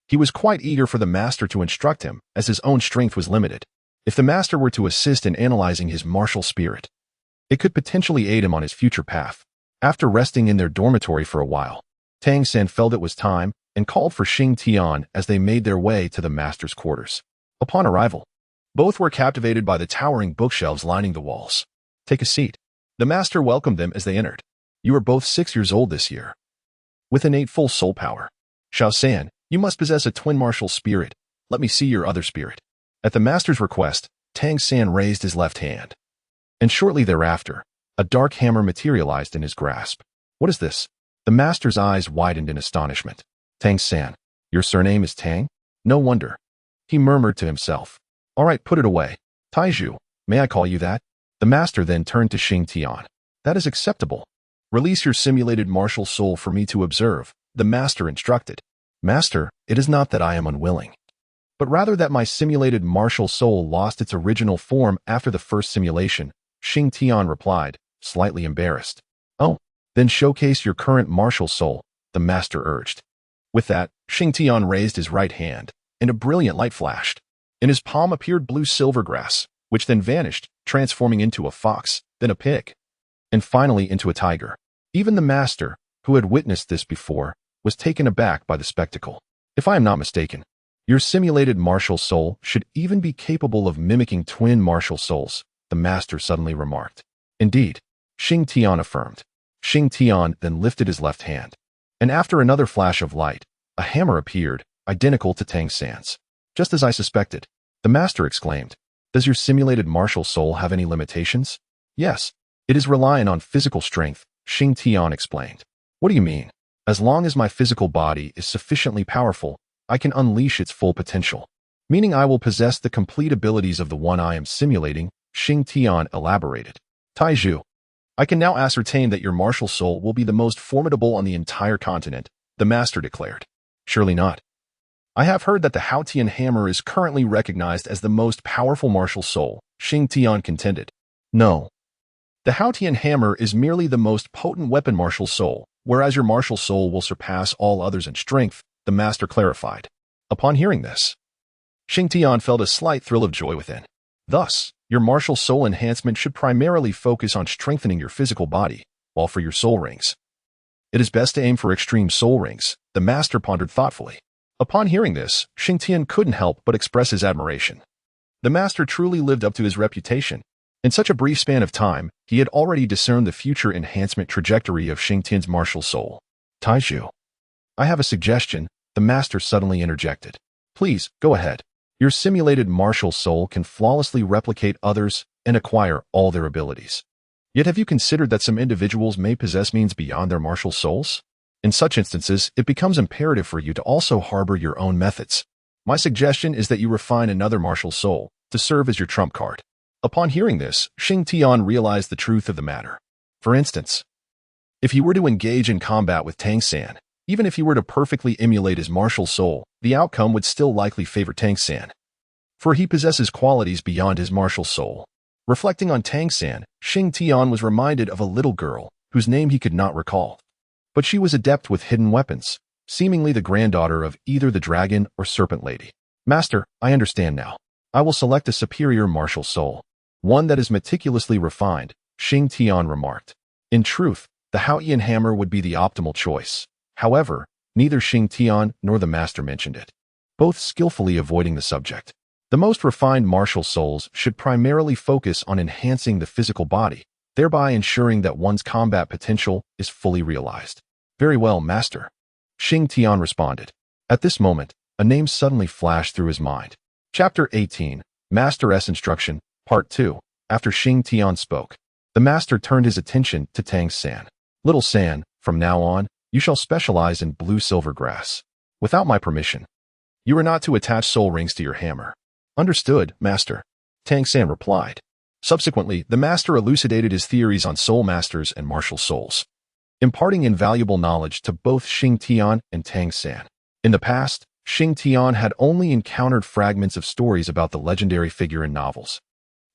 he was quite eager for the master to instruct him, as his own strength was limited. If the master were to assist in analyzing his martial spirit, it could potentially aid him on his future path. After resting in their dormitory for a while, Tang San felt it was time and called for Xing Tian as they made their way to the master's quarters. Upon arrival, both were captivated by the towering bookshelves lining the walls. Take a seat. The master welcomed them as they entered. You are both 6 years old this year, with innate full soul power. Xiao San, you must possess a twin martial spirit. Let me see your other spirit. At the master's request, Tang San raised his left hand. And shortly thereafter, a dark hammer materialized in his grasp. What is this? The master's eyes widened in astonishment. Tang San, your surname is Tang? No wonder. He murmured to himself. All right, put it away. Taizhu, may I call you that? The master then turned to Xing Tian. That is acceptable. Release your simulated martial soul for me to observe, the master instructed. Master, it is not that I am unwilling, but rather that my simulated martial soul lost its original form after the first simulation, Xing Tian replied, slightly embarrassed. Oh, then showcase your current martial soul, the master urged. With that, Xing Tian raised his right hand, and a brilliant light flashed. In his palm appeared blue silver grass, which then vanished, transforming into a fox, then a pig, and finally into a tiger. Even the master, who had witnessed this before, was taken aback by the spectacle. If I am not mistaken, your simulated martial soul should even be capable of mimicking twin martial souls, the master suddenly remarked. Indeed, Xing Tian affirmed. Xing Tian then lifted his left hand, and after another flash of light, a hammer appeared, identical to Tang San's. Just as I suspected, the master exclaimed. Does your simulated martial soul have any limitations? Yes, it is reliant on physical strength, Xing Tian explained. What do you mean? As long as my physical body is sufficiently powerful, I can unleash its full potential. Meaning I will possess the complete abilities of the one I am simulating, Xing Tian elaborated. Taizhu, I can now ascertain that your martial soul will be the most formidable on the entire continent, the master declared. Surely not. I have heard that the Haotian hammer is currently recognized as the most powerful martial soul, Xing Tian contended. No. The Haotian hammer is merely the most potent weapon martial soul, whereas your martial soul will surpass all others in strength, the master clarified. Upon hearing this, Xing Tian felt a slight thrill of joy within. Thus, your martial soul enhancement should primarily focus on strengthening your physical body, while for your soul rings, it is best to aim for extreme soul rings, the master pondered thoughtfully. Upon hearing this, Xing Tian couldn't help but express his admiration. The master truly lived up to his reputation. In such a brief span of time, he had already discerned the future enhancement trajectory of Xing Tian's martial soul. Taiju, I have a suggestion, the master suddenly interjected. Please, go ahead. Your simulated martial soul can flawlessly replicate others and acquire all their abilities. Yet have you considered that some individuals may possess means beyond their martial souls? In such instances, it becomes imperative for you to also harbor your own methods. My suggestion is that you refine another martial soul to serve as your trump card. Upon hearing this, Xing Tian realized the truth of the matter. For instance, if he were to engage in combat with Tang San, even if he were to perfectly emulate his martial soul, the outcome would still likely favor Tang San, for he possesses qualities beyond his martial soul. Reflecting on Tang San, Xing Tian was reminded of a little girl whose name he could not recall. But she was adept with hidden weapons, seemingly the granddaughter of either the dragon or serpent lady. Master, I understand now. I will select a superior martial soul, one that is meticulously refined, Xing Tian remarked. In truth, the Haoyan hammer would be the optimal choice. However, neither Xing Tian nor the master mentioned it, both skillfully avoiding the subject. The most refined martial souls should primarily focus on enhancing the physical body, thereby ensuring that one's combat potential is fully realized. Very well, master. Xing Tian responded. At this moment, a name suddenly flashed through his mind. Chapter 18, Master S Instruction, Part 2. After Xing Tian spoke, the master turned his attention to Tang San. Little San, from now on, you shall specialize in blue-silver grass. Without my permission, you are not to attach soul rings to your hammer. Understood, master, Tang San replied. Subsequently, the master elucidated his theories on soul masters and martial souls, imparting invaluable knowledge to both Xing Tian and Tang San. In the past, Xing Tian had only encountered fragments of stories about the legendary figure in novels.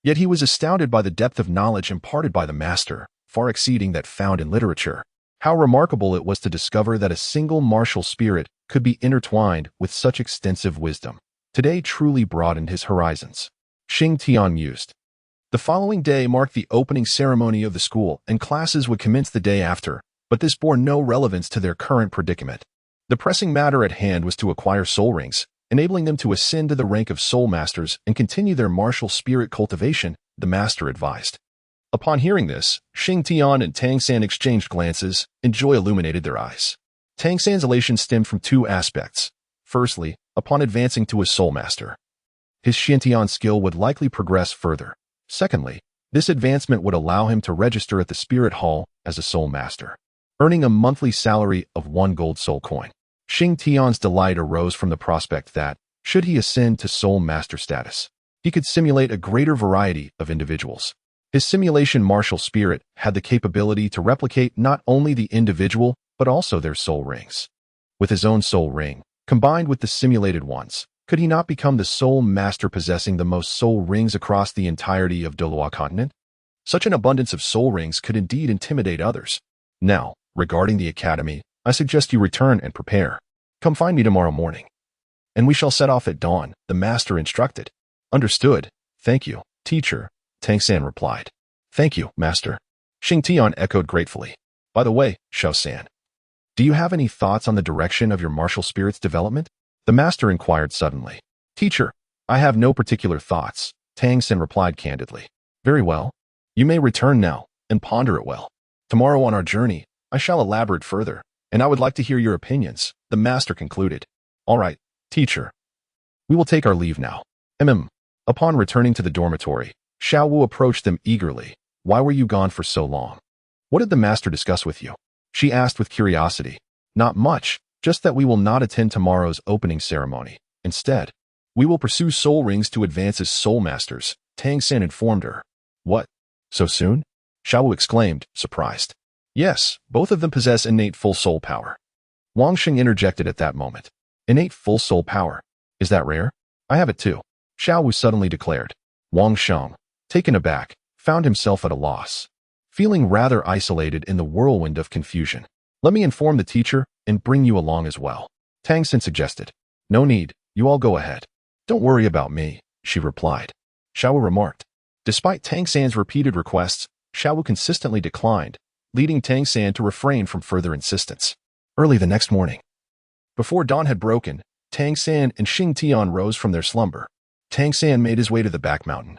Yet he was astounded by the depth of knowledge imparted by the master, far exceeding that found in literature. How remarkable it was to discover that a single martial spirit could be intertwined with such extensive wisdom. Today truly broadened his horizons. Xing Tian mused. The following day marked the opening ceremony of the school, and classes would commence the day after, but this bore no relevance to their current predicament. The pressing matter at hand was to acquire soul rings, enabling them to ascend to the rank of soul masters and continue their martial spirit cultivation, the master advised. Upon hearing this, Xing Tian and Tang San exchanged glances, and joy illuminated their eyes. Tang San's elation stemmed from two aspects. Firstly, upon advancing to a soul master, his Xintian skill would likely progress further. Secondly, this advancement would allow him to register at the Spirit Hall as a soul master, earning a monthly salary of 1 gold soul coin. Xing Tian's delight arose from the prospect that, should he ascend to soul master status, he could simulate a greater variety of individuals. His simulation martial spirit had the capability to replicate not only the individual, but also their soul rings. With his own soul ring, combined with the simulated ones, could he not become the soul master possessing the most soul rings across the entirety of Douluo Continent? Such an abundance of soul rings could indeed intimidate others. Now, regarding the academy, I suggest you return and prepare. Come find me tomorrow morning, and we shall set off at dawn, the master instructed. Understood. Thank you, teacher, Tang San replied. Thank you, master. Xing Tian echoed gratefully. By the way, Xiao San, do you have any thoughts on the direction of your martial spirit's development? The master inquired suddenly. Teacher, I have no particular thoughts, Tang San replied candidly. Very well. You may return now, and ponder it well. Tomorrow on our journey, I shall elaborate further, and I would like to hear your opinions, the master concluded. All right, teacher. We will take our leave now. Upon returning to the dormitory, Xiao Wu approached them eagerly. Why were you gone for so long? What did the master discuss with you? She asked with curiosity. Not much, just that we will not attend tomorrow's opening ceremony. Instead, we will pursue soul rings to advance as soul masters, Tang San informed her. What? So soon? Xiao Wu exclaimed, surprised. Yes, both of them possess innate full soul power. Wang Xing interjected at that moment. Innate full soul power. Is that rare? I have it too, Xiao Wu suddenly declared. Wang Sheng, taken aback, found himself at a loss, feeling rather isolated in the whirlwind of confusion. Let me inform the teacher and bring you along as well, Tang San suggested. No need, you all go ahead. Don't worry about me, she replied. Xiaowu remarked. Despite Tang San's repeated requests, Xiaowu consistently declined, leading Tang San to refrain from further insistence. Early the next morning, before dawn had broken, Tang San and Xing Tian rose from their slumber. Tang San made his way to the back mountain,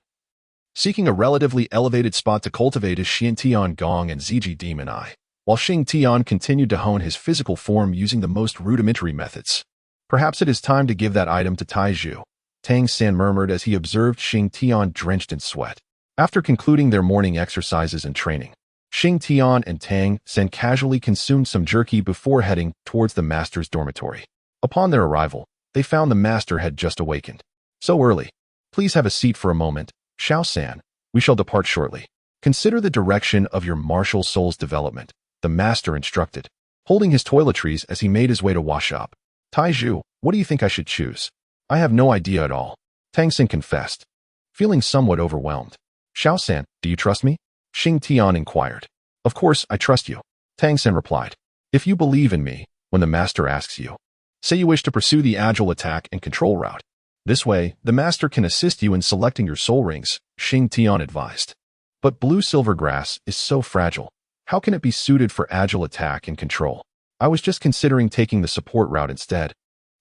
seeking a relatively elevated spot to cultivate his Xing Tian Gong and Ziji Demon Eye, while Xing Tian continued to hone his physical form using the most rudimentary methods. Perhaps it is time to give that item to Taizhu, Tang San murmured as he observed Xing Tian drenched in sweat. After concluding their morning exercises and training, Xing Tian and Tang San casually consumed some jerky before heading towards the master's dormitory. Upon their arrival, they found the master had just awakened. So early. Please have a seat for a moment, Xiao San. We shall depart shortly. Consider the direction of your martial soul's development, the master instructed, holding his toiletries as he made his way to wash up. Taizhu, what do you think I should choose? I have no idea at all, Tang San confessed, feeling somewhat overwhelmed. Xiao San, do you trust me? Xing Tian inquired. Of course, I trust you, Tang San replied. If you believe in me, when the master asks you, say you wish to pursue the agile attack and control route. This way, the master can assist you in selecting your soul rings, Xing Tian advised. But blue silver grass is so fragile. How can it be suited for agile attack and control? I was just considering taking the support route instead,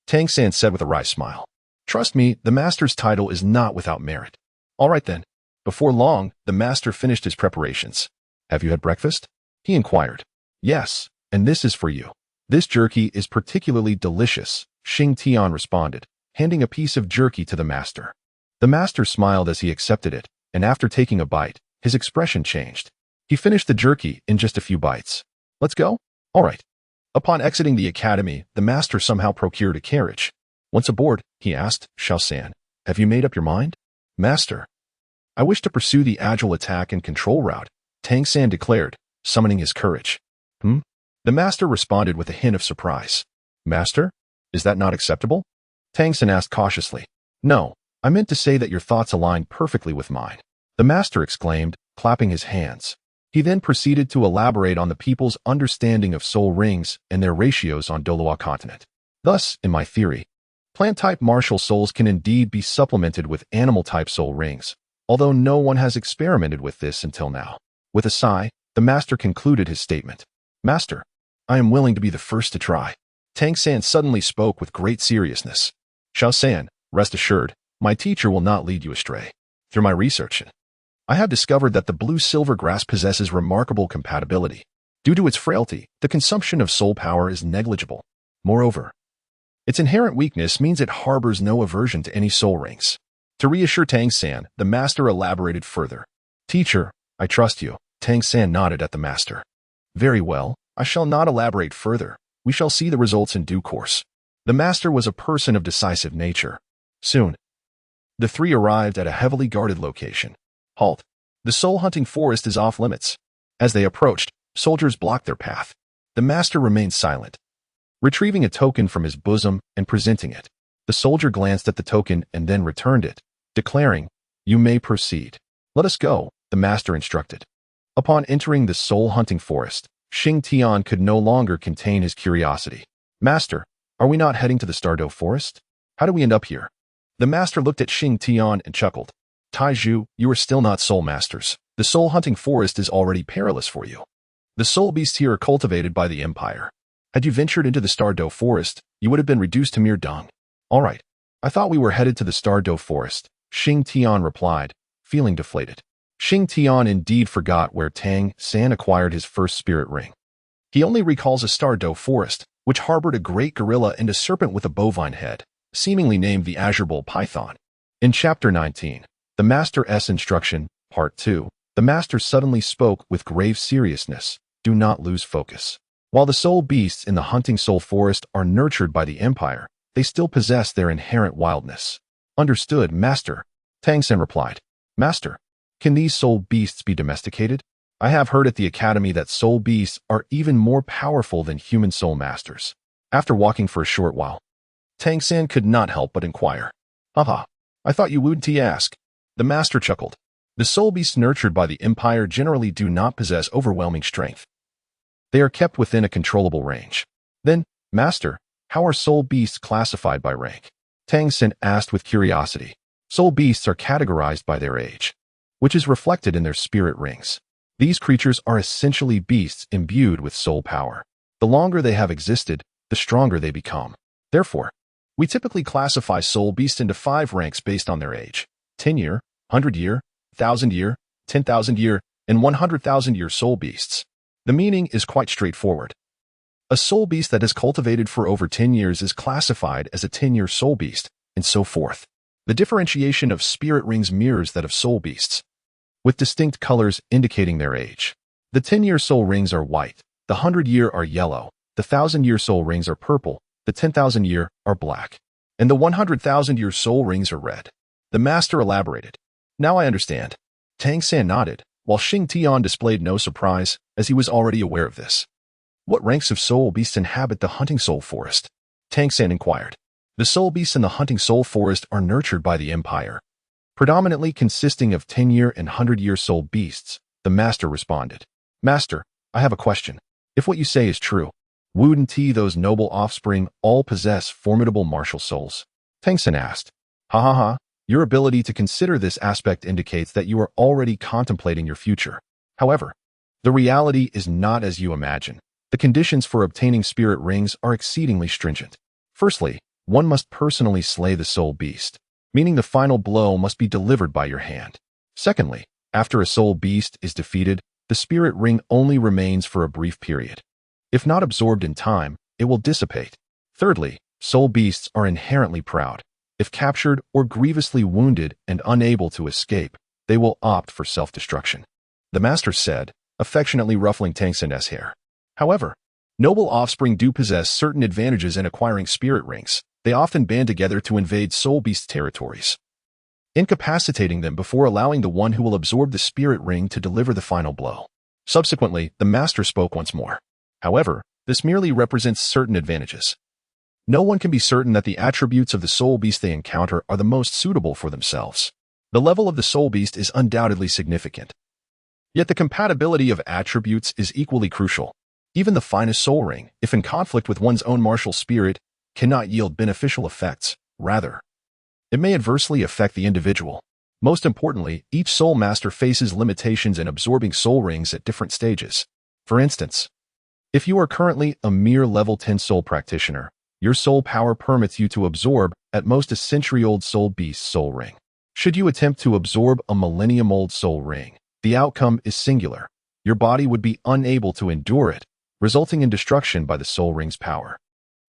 Tang San said with a wry smile. Trust me, the master's title is not without merit. All right then. Before long, the master finished his preparations. Have you had breakfast? He inquired. Yes, and this is for you. This jerky is particularly delicious, Xing Tian responded, handing a piece of jerky to the master. The master smiled as he accepted it, and after taking a bite, his expression changed. He finished the jerky in just a few bites. Let's go? All right. Upon exiting the academy, the master somehow procured a carriage. Once aboard, he asked, Xiao San, have you made up your mind? Master, I wish to pursue the agile attack and control route, Tang San declared, summoning his courage. The master responded with a hint of surprise. Master? Is that not acceptable? Tang San asked cautiously. No, I meant to say that your thoughts align perfectly with mine, the master exclaimed, clapping his hands. He then proceeded to elaborate on the people's understanding of soul rings and their ratios on Douluo Continent. Thus, in my theory, plant-type martial souls can indeed be supplemented with animal-type soul rings, although no one has experimented with this until now. With a sigh, the master concluded his statement. Master, I am willing to be the first to try. Tang San suddenly spoke with great seriousness. Xiao San, rest assured, my teacher will not lead you astray. Through my research, I have discovered that the blue-silver grass possesses remarkable compatibility. Due to its frailty, the consumption of soul power is negligible. Moreover, its inherent weakness means it harbors no aversion to any soul rings. To reassure Tang San, the master elaborated further. Teacher, I trust you. Tang San nodded at the master. Very well, I shall not elaborate further. We shall see the results in due course. The master was a person of decisive nature. Soon, the three arrived at a heavily guarded location. Halt. The soul-hunting forest is off limits. As they approached, soldiers blocked their path. The master remained silent, retrieving a token from his bosom and presenting it. The soldier glanced at the token and then returned it, declaring, You may proceed. Let us go, the master instructed. Upon entering the soul-hunting forest, Xing Tian could no longer contain his curiosity. Master, are we not heading to the Douluo Forest? How do we end up here? The master looked at Xing Tian and chuckled. Taizhu, you are still not soul masters. The soul-hunting forest is already perilous for you. The soul beasts here are cultivated by the Empire. Had you ventured into the Douluo Forest, you would have been reduced to mere dung. All right. I thought we were headed to the Douluo Forest, Xing Tian replied, feeling deflated. Xing Tian indeed forgot where Tang San acquired his first spirit ring. He only recalls a Douluo Forest, which harbored a great gorilla and a serpent with a bovine head, seemingly named the Azure Bull Python. In Chapter 19, The Master's Instruction, Part 2, the Master suddenly spoke with grave seriousness. Do not lose focus. While the soul beasts in the hunting soul forest are nurtured by the Empire, they still possess their inherent wildness. Understood, Master, Tang San replied. Master, can these soul beasts be domesticated? I have heard at the academy that soul beasts are even more powerful than human soul masters. After walking for a short while, Tang San could not help but inquire. Haha, I thought you wouldn't ask. The master chuckled. The soul beasts nurtured by the Empire generally do not possess overwhelming strength. They are kept within a controllable range. Then, Master, how are soul beasts classified by rank? Tang Xin asked with curiosity. Soul beasts are categorized by their age, which is reflected in their spirit rings. These creatures are essentially beasts imbued with soul power. The longer they have existed, the stronger they become. Therefore, we typically classify soul beasts into 5 ranks based on their age: 10-year, 100-year, 1,000-year, 10,000-year, and 100,000-year soul beasts. The meaning is quite straightforward. A soul beast that is cultivated for over 10 years is classified as a 10-year soul beast, and so forth. The differentiation of spirit rings mirrors that of soul beasts, with distinct colors indicating their age. The 10-year soul rings are white, the 100-year are yellow, the 1,000-year soul rings are purple, the 10,000-year are black, and the 100,000-year soul rings are red. The master elaborated. Now I understand. Tang San nodded, while Xing Tian displayed no surprise, as he was already aware of this. What ranks of soul beasts inhabit the hunting soul forest? Tang San inquired. The soul beasts in the hunting soul forest are nurtured by the empire, predominantly consisting of 10-year and 100-year soul beasts, the master responded. Master, I have a question. If what you say is true, wouldn't those noble offspring all possess formidable martial souls? Tang San asked. Ha ha ha. Your ability to consider this aspect indicates that you are already contemplating your future. However, the reality is not as you imagine. The conditions for obtaining spirit rings are exceedingly stringent. Firstly, one must personally slay the soul beast, meaning the final blow must be delivered by your hand. Secondly, after a soul beast is defeated, the spirit ring only remains for a brief period. If not absorbed in time, it will dissipate. Thirdly, soul beasts are inherently proud. If captured or grievously wounded and unable to escape, they will opt for self-destruction. The master said, affectionately ruffling Tang Xin's hair. However, noble offspring do possess certain advantages in acquiring spirit rings. They often band together to invade soul beast territories, incapacitating them before allowing the one who will absorb the spirit ring to deliver the final blow. Subsequently, the master spoke once more. However, this merely represents certain advantages. No one can be certain that the attributes of the soul beast they encounter are the most suitable for themselves. The level of the soul beast is undoubtedly significant. Yet the compatibility of attributes is equally crucial. Even the finest soul ring, if in conflict with one's own martial spirit, cannot yield beneficial effects. Rather, it may adversely affect the individual. Most importantly, each soul master faces limitations in absorbing soul rings at different stages. For instance, if you are currently a mere level 10 soul practitioner, your soul power permits you to absorb at most a century-old soul beast soul ring. Should you attempt to absorb a millennium-old soul ring, the outcome is singular. Your body would be unable to endure it, resulting in destruction by the soul ring's power.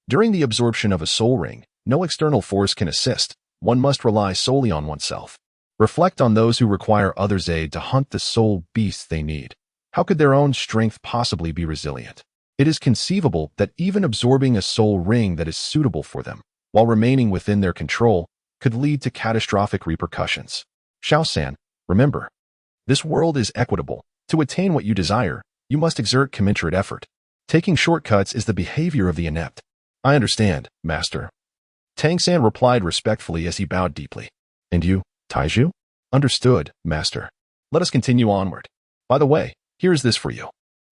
During the absorption of a soul ring, no external force can assist. One must rely solely on oneself. Reflect on those who require others' aid to hunt the soul beasts they need. How could their own strength possibly be resilient? It is conceivable that even absorbing a soul ring that is suitable for them, while remaining within their control, could lead to catastrophic repercussions. Xiao-san, remember, this world is equitable. To attain what you desire, you must exert commensurate effort. Taking shortcuts is the behavior of the inept. I understand, master. Tang San replied respectfully as he bowed deeply. And you, Taiju? Understood, master. Let us continue onward. By the way, here is this for you.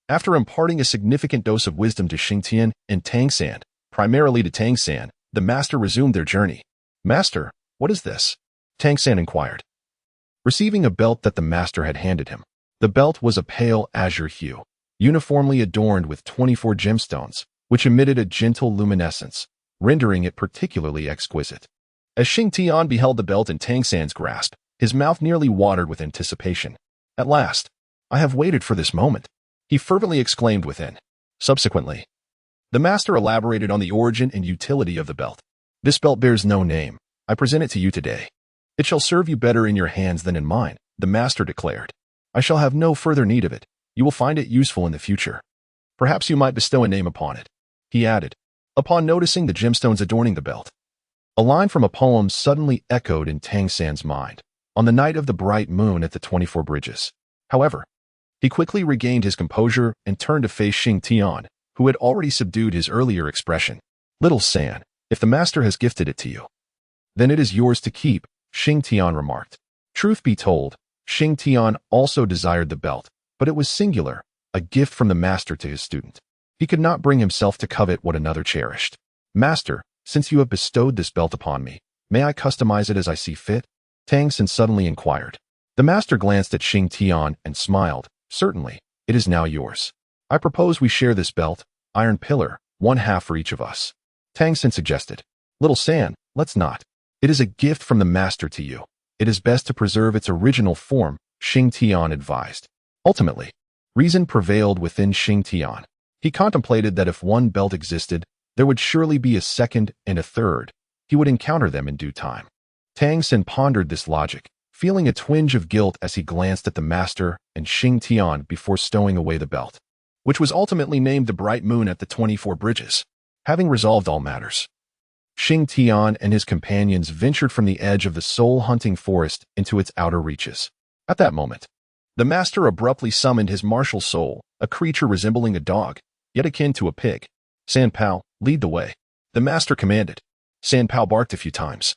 After imparting a significant dose of wisdom to Xing Tian and Tang San, primarily to Tang San, the master resumed their journey. Master, what is this? Tang San inquired, receiving a belt that the master had handed him. The belt was a pale azure hue, uniformly adorned with 24 gemstones, which emitted a gentle luminescence, rendering it particularly exquisite. As Xing Tian beheld the belt in Tang San's grasp, his mouth nearly watered with anticipation. At last, I have waited for this moment, he fervently exclaimed within. Subsequently, the master elaborated on the origin and utility of the belt. This belt bears no name. I present it to you today. It shall serve you better in your hands than in mine, the master declared. I shall have no further need of it. You will find it useful in the future. Perhaps you might bestow a name upon it, he added, upon noticing the gemstones adorning the belt. A line from a poem suddenly echoed in Tang San's mind, on the night of the bright moon at the 24 bridges. However, he quickly regained his composure and turned to face Xing Tian, who had already subdued his earlier expression. Little San, if the master has gifted it to you, then it is yours to keep, Xing Tian remarked. Truth be told, Xing Tian also desired the belt, but it was singular, a gift from the master to his student. He could not bring himself to covet what another cherished. Master, since you have bestowed this belt upon me, May I customize it as I see fit? Tang Xin suddenly inquired. The master glanced at Xing Tian and smiled. Certainly, it is now yours. I propose we share this belt, iron pillar, 1/2 for each of us. Tang Xin suggested. Little San, let's not. It is a gift from the master to you. It is best to preserve its original form, Xing Tian advised. Ultimately, reason prevailed within Xing Tian. He contemplated that if one belt existed, there would surely be a second and a third. He would encounter them in due time. Tang Xin pondered this logic, feeling a twinge of guilt as he glanced at the master and Xing Tian before stowing away the belt, which was ultimately named the Bright Moon at the 24 Bridges. Having resolved all matters, Xing Tian and his companions ventured from the edge of the soul-hunting forest into its outer reaches. At that moment, the master abruptly summoned his martial soul, a creature resembling a dog, yet akin to a pig. San Pao, lead the way. The master commanded. San Pao barked a few times,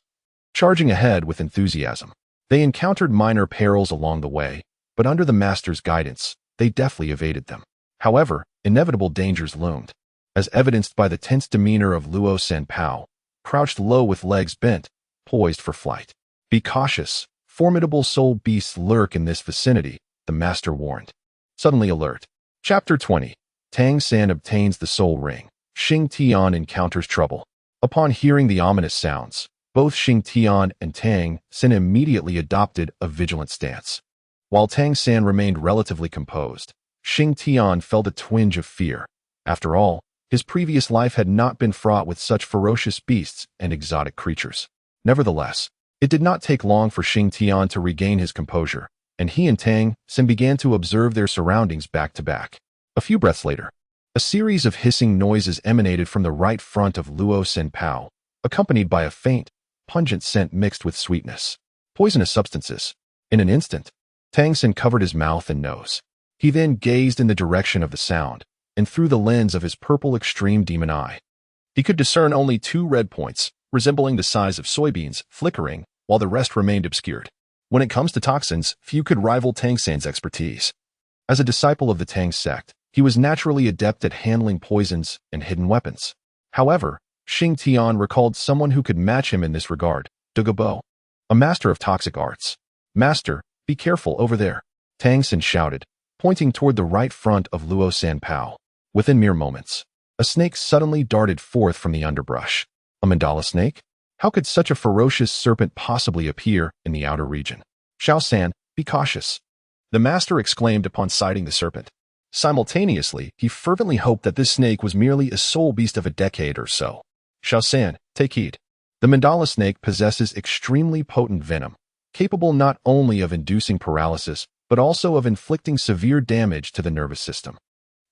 charging ahead with enthusiasm. They encountered minor perils along the way, but under the master's guidance, they deftly evaded them. However, inevitable dangers loomed, as evidenced by the tense demeanor of Luo San Pao, crouched low with legs bent, poised for flight. Be cautious. Formidable soul beasts lurk in this vicinity, the master warned. Suddenly alert. Chapter 20. Tang San obtains the soul ring. Xing Tian encounters trouble. Upon hearing the ominous sounds, both Xing Tian and Tang San immediately adopted a vigilant stance. While Tang San remained relatively composed, Xing Tian felt a twinge of fear. After all, his previous life had not been fraught with such ferocious beasts and exotic creatures. Nevertheless, it did not take long for Xing Tian to regain his composure, and he and Tang Xin began to observe their surroundings back to back. A few breaths later, a series of hissing noises emanated from the right front of Luo San Pao, accompanied by a faint, pungent scent mixed with sweetness. Poisonous substances. In an instant, Tang Xin covered his mouth and nose. He then gazed in the direction of the sound, and through the lens of his purple extreme demon eye, he could discern only 2 red points, resembling the size of soybeans, flickering, while the rest remained obscured. When it comes to toxins, few could rival Tang San's expertise. As a disciple of the Tang sect, he was naturally adept at handling poisons and hidden weapons. However, Xing Tian recalled someone who could match him in this regard, Douluo, a master of toxic arts. Master, be careful over there, Tang Xin shouted, pointing toward the right front of Luo San Pao. Within mere moments, a snake suddenly darted forth from the underbrush. A mandala snake? How could such a ferocious serpent possibly appear in the outer region? Xiao San, be cautious, the master exclaimed upon sighting the serpent. Simultaneously, he fervently hoped that this snake was merely a soul beast of a decade or so. Xiao San, take heed. The mandala snake possesses extremely potent venom, capable not only of inducing paralysis, but also of inflicting severe damage to the nervous system.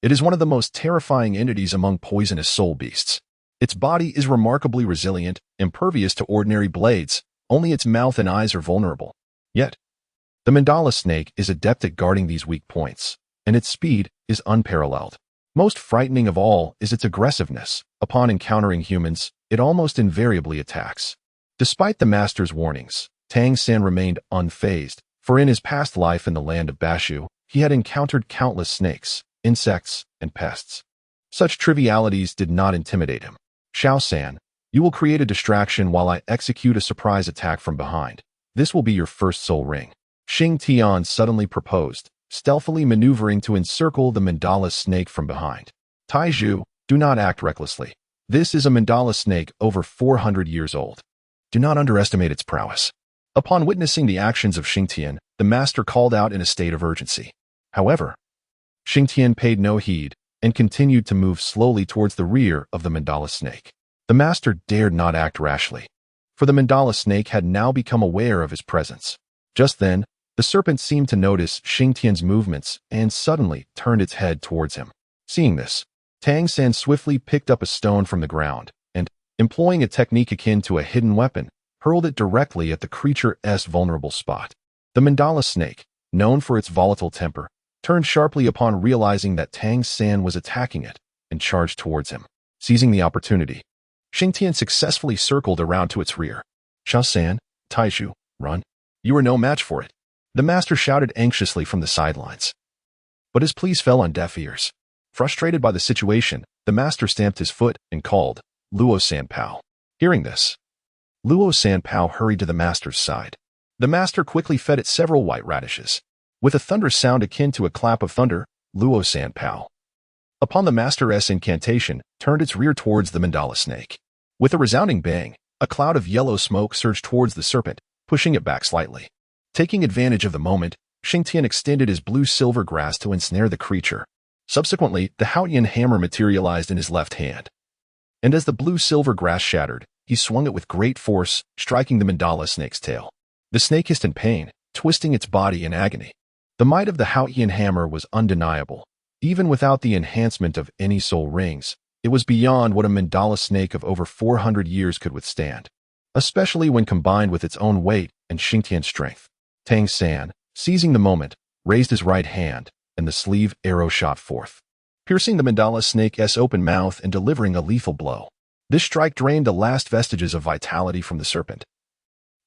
It is one of the most terrifying entities among poisonous soul beasts. Its body is remarkably resilient, impervious to ordinary blades. Only its mouth and eyes are vulnerable. Yet, the mandala snake is adept at guarding these weak points, and its speed is unparalleled. Most frightening of all is its aggressiveness. Upon encountering humans, it almost invariably attacks. Despite the master's warnings, Tang San remained unfazed, for in his past life in the land of Bashu, he had encountered countless snakes, insects, and pests. Such trivialities did not intimidate him. Xiao San, you will create a distraction while I execute a surprise attack from behind. This will be your first soul ring. Xing Tian suddenly proposed, stealthily maneuvering to encircle the mandala snake from behind. Taizhu, do not act recklessly. This is a mandala snake over 400 years old. Do not underestimate its prowess. Upon witnessing the actions of Xing Tian, the master called out in a state of urgency. However, Xing Tian paid no heed and continued to move slowly towards the rear of the mandala snake. The master dared not act rashly, for the mandala snake had now become aware of his presence. Just then, the serpent seemed to notice Xing Tian's movements and suddenly turned its head towards him. Seeing this, Tang San swiftly picked up a stone from the ground and, employing a technique akin to a hidden weapon, hurled it directly at the creature's vulnerable spot. The mandala snake, known for its volatile temper, turned sharply upon realizing that Tang San was attacking it and charged towards him. Seizing the opportunity, Xing Tian successfully circled around to its rear. Xiao San, Taizhu, run. You are no match for it, the master shouted anxiously from the sidelines. But his pleas fell on deaf ears. Frustrated by the situation, the master stamped his foot and called, Luo San Pao. Hearing this, Luo Sanpao hurried to the master's side. The master quickly fed it several white radishes. With a thunderous sound akin to a clap of thunder, Luo Sanpao, upon the master's incantation, turned its rear towards the mandala snake. With a resounding bang, a cloud of yellow smoke surged towards the serpent, pushing it back slightly. Taking advantage of the moment, Xing Tian extended his blue-silver grass to ensnare the creature. Subsequently, the Haotian hammer materialized in his left hand. And as the blue-silver grass shattered, he swung it with great force, striking the mandala snake's tail. The snake hissed in pain, twisting its body in agony. The might of the Haotian hammer was undeniable. Even without the enhancement of any soul rings, it was beyond what a mandala snake of over 400 years could withstand, especially when combined with its own weight and Xing Tian's strength. Tang San, seizing the moment, raised his right hand, and the sleeve arrow shot forth, piercing the mandala snake's open mouth and delivering a lethal blow. This strike drained the last vestiges of vitality from the serpent,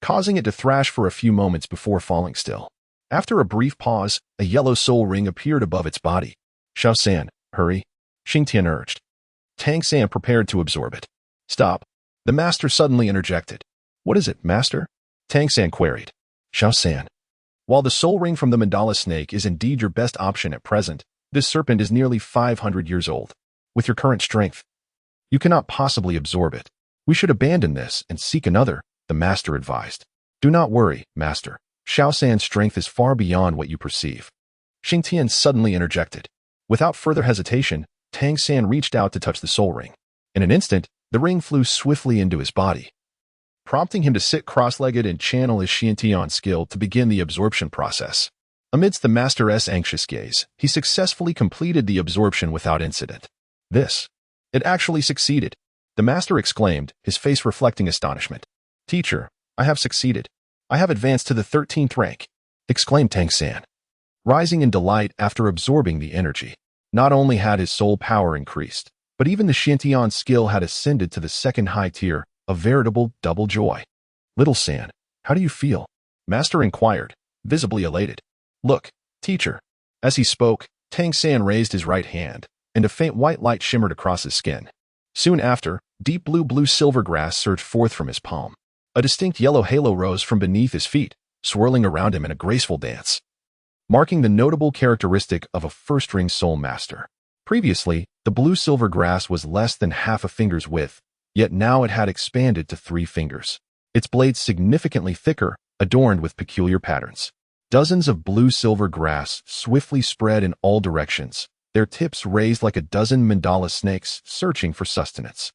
causing it to thrash for a few moments before falling still. After a brief pause, a yellow soul ring appeared above its body. Xiao San, hurry, Xing Tian urged. Tang San prepared to absorb it. Stop, the master suddenly interjected. What is it, master? Tang San queried. Xiao San, while the soul ring from the mandala snake is indeed your best option at present, this serpent is nearly 500 years old. With your current strength, you cannot possibly absorb it. We should abandon this and seek another, the master advised. Do not worry, master. Xiao San's strength is far beyond what you perceive. Xing Tian suddenly interjected. Without further hesitation, Tang San reached out to touch the soul ring. In an instant, the ring flew swiftly into his body, prompting him to sit cross-legged and channel his Xing Tian skill to begin the absorption process. Amidst the master's anxious gaze, he successfully completed the absorption without incident. It actually succeeded, the master exclaimed, his face reflecting astonishment. Teacher, I have succeeded. I have advanced to the 13th rank, exclaimed Tang San, rising in delight after absorbing the energy. Not only had his soul power increased, but even the Xing Tian skill had ascended to the second high tier, a veritable double joy. Little San, how do you feel? Master inquired, visibly elated. Look, teacher. As he spoke, Tang San raised his right hand, and a faint white light shimmered across his skin. Soon after, deep blue-silver grass surged forth from his palm. A distinct yellow halo rose from beneath his feet, swirling around him in a graceful dance, marking the notable characteristic of a first-ring soul master. Previously, the blue-silver grass was less than half a finger's width, yet now it had expanded to 3 fingers. Its blades significantly thicker, adorned with peculiar patterns. Dozens of blue-silver grass swiftly spread in all directions, their tips raised like a dozen mandala snakes searching for sustenance.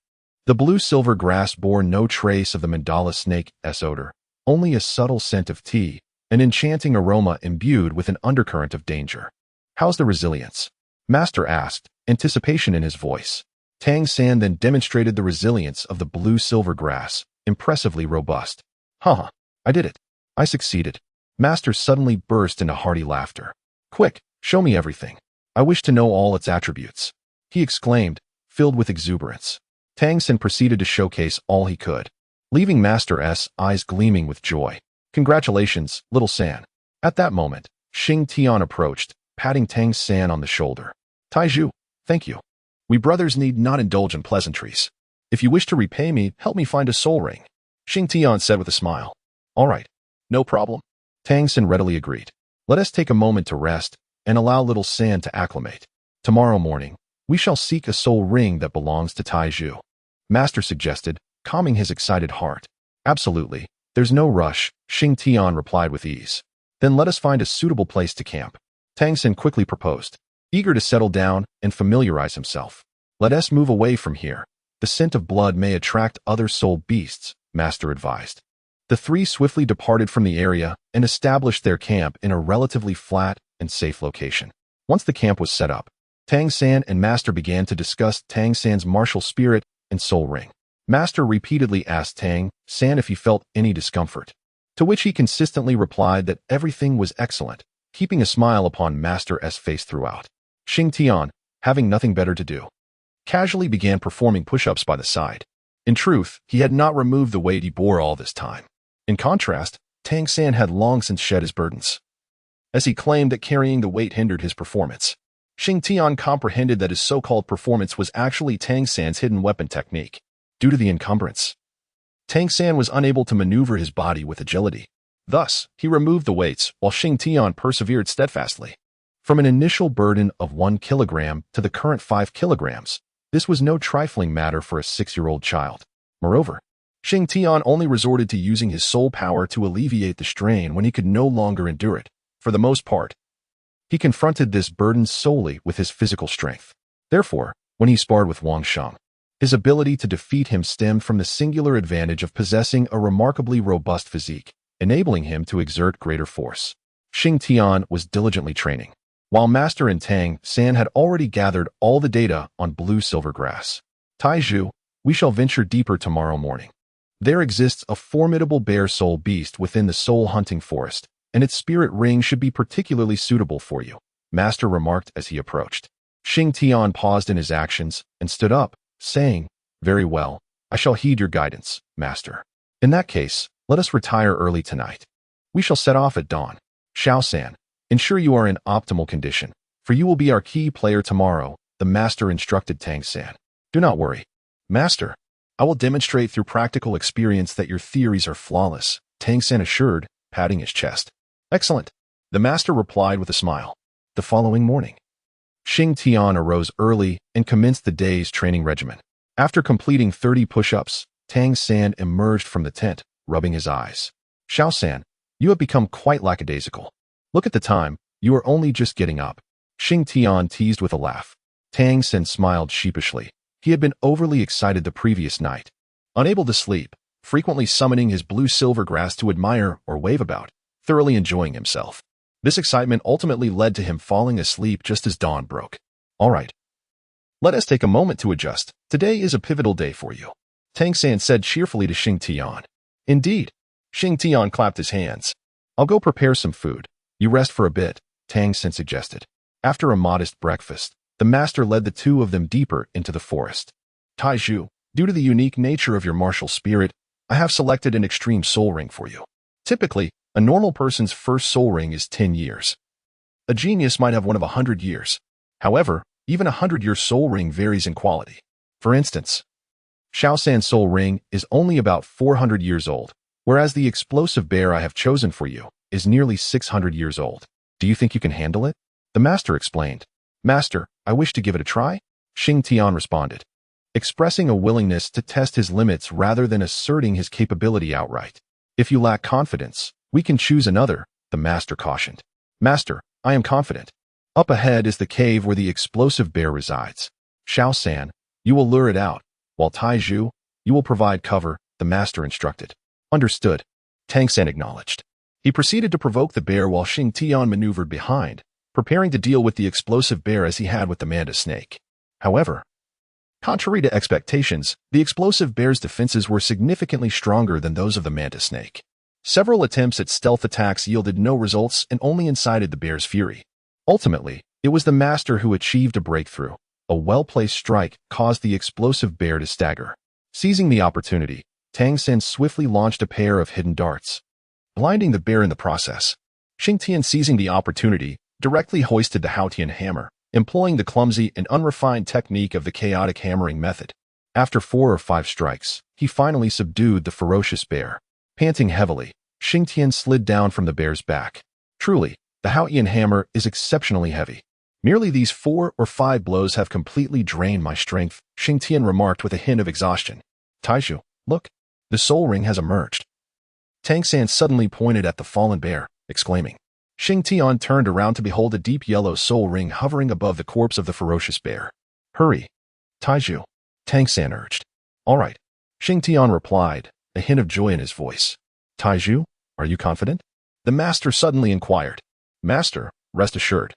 The blue-silver grass bore no trace of the mandala snake's odor, only a subtle scent of tea, an enchanting aroma imbued with an undercurrent of danger. How's the resilience? Master asked, anticipation in his voice. Tang San then demonstrated the resilience of the blue-silver grass, impressively robust. I did it. I succeeded. Master suddenly burst into hearty laughter. Quick, show me everything. I wish to know all its attributes, he exclaimed, filled with exuberance. Tang San proceeded to showcase all he could, leaving Master's eyes gleaming with joy. Congratulations, little San. At that moment, Xing Tian approached, patting Tang San on the shoulder. Taizhu, thank you. We brothers need not indulge in pleasantries. If you wish to repay me, help me find a soul ring, Xing Tian said with a smile. All right, no problem. Tang San readily agreed. Let us take a moment to rest and allow little San to acclimate. Tomorrow morning, we shall seek a soul ring that belongs to Taizhu, Master suggested, calming his excited heart. Absolutely. There's no rush, Xing Tian replied with ease. Then let us find a suitable place to camp, Tang San quickly proposed, eager to settle down and familiarize himself. Let us move away from here. The scent of blood may attract other soul beasts, Master advised. The 3 swiftly departed from the area and established their camp in a relatively flat and safe location. Once the camp was set up, Tang San and Master began to discuss Tang San's martial spirit and soul ring. Master repeatedly asked Tang San if he felt any discomfort, to which he consistently replied that everything was excellent, keeping a smile upon Master's face throughout. Xing Tian, having nothing better to do, casually began performing push-ups by the side. In truth, he had not removed the weight he bore all this time. In contrast, Tang San had long since shed his burdens, as he claimed that carrying the weight hindered his performance. Xing Tian comprehended that his so-called performance was actually Tang San's hidden weapon technique. Due to the encumbrance, Tang San was unable to maneuver his body with agility. Thus, he removed the weights while Xing Tian persevered steadfastly. From an initial burden of 1 kilogram to the current 5 kilograms, this was no trifling matter for a 6-year-old child. Moreover, Xing Tian only resorted to using his soul power to alleviate the strain when he could no longer endure it. For the most part, he confronted this burden solely with his physical strength. Therefore, when he sparred with Wang Sheng, his ability to defeat him stemmed from the singular advantage of possessing a remarkably robust physique, enabling him to exert greater force. Xing Tian was diligently training, while Master and Tang San had already gathered all the data on blue silver grass. Taizhu, we shall venture deeper tomorrow morning. There exists a formidable bear soul beast within the soul hunting forest, and its spirit ring should be particularly suitable for you, Master remarked as he approached. Xing Tian paused in his actions and stood up, saying, very well, I shall heed your guidance, Master. In that case, let us retire early tonight. We shall set off at dawn. Xiao San, ensure you are in optimal condition, for you will be our key player tomorrow, the Master instructed Tang San. Do not worry, Master. I will demonstrate through practical experience that your theories are flawless, Tang San assured, patting his chest. Excellent, the Master replied with a smile. The following morning, Xing Tian arose early and commenced the day's training regimen. After completing 30 push-ups, Tang San emerged from the tent, rubbing his eyes. Xiao San, you have become quite lackadaisical. Look at the time, you are only just getting up. Xing Tian teased with a laugh. Tang San smiled sheepishly. He had been overly excited the previous night. Unable to sleep, frequently summoning his blue silver grass to admire or wave about, thoroughly enjoying himself. This excitement ultimately led to him falling asleep just as dawn broke. All right. Let us take a moment to adjust. Today is a pivotal day for you, Tang San said cheerfully to Xing Tian. Indeed. Xing Tian clapped his hands. I'll go prepare some food. You rest for a bit, Tang San suggested. After a modest breakfast, the Master led the two of them deeper into the forest. Taizhu, due to the unique nature of your martial spirit, I have selected an extreme soul ring for you. Typically, a normal person's first soul ring is 10 years. A genius might have one of 100 years. However, even a 100-year soul ring varies in quality. For instance, Xiao San's soul ring is only about 400 years old, whereas the explosive bear I have chosen for you is nearly 600 years old. Do you think you can handle it? The Master explained. Master, I wish to give it a try, Xing Tian responded, expressing a willingness to test his limits rather than asserting his capability outright. If you lack confidence, we can choose another, the Master cautioned. Master, I am confident. Up ahead is the cave where the explosive bear resides. Xiao San, you will lure it out, while Taizhu, you will provide cover, the Master instructed. Understood, Tang San acknowledged. He proceeded to provoke the bear while Xing Tian maneuvered behind, preparing to deal with the explosive bear as he had with the manta snake. However, contrary to expectations, the explosive bear's defenses were significantly stronger than those of the manta snake. Several attempts at stealth attacks yielded no results and only incited the bear's fury. Ultimately, it was the Master who achieved a breakthrough. A well-placed strike caused the explosive bear to stagger. Seizing the opportunity, Tang San swiftly launched a pair of hidden darts, blinding the bear in the process. Xing Tian, seizing the opportunity, directly hoisted the Haotian hammer, employing the clumsy and unrefined technique of the chaotic hammering method. After 4 or 5 strikes, he finally subdued the ferocious bear. Panting heavily, Xing Tian slid down from the bear's back. Truly, the Haotian hammer is exceptionally heavy. Merely these 4 or 5 blows have completely drained my strength, Xing Tian remarked with a hint of exhaustion. Taizhu, look, the soul ring has emerged. Tang San suddenly pointed at the fallen bear, exclaiming. Xing Tian turned around to behold a deep yellow soul ring hovering above the corpse of the ferocious bear. Hurry, Taizhu, Tang San urged. All right, Xing Tian replied, a hint of joy in his voice. Taizhu, are you confident? The Master suddenly inquired. Master, rest assured.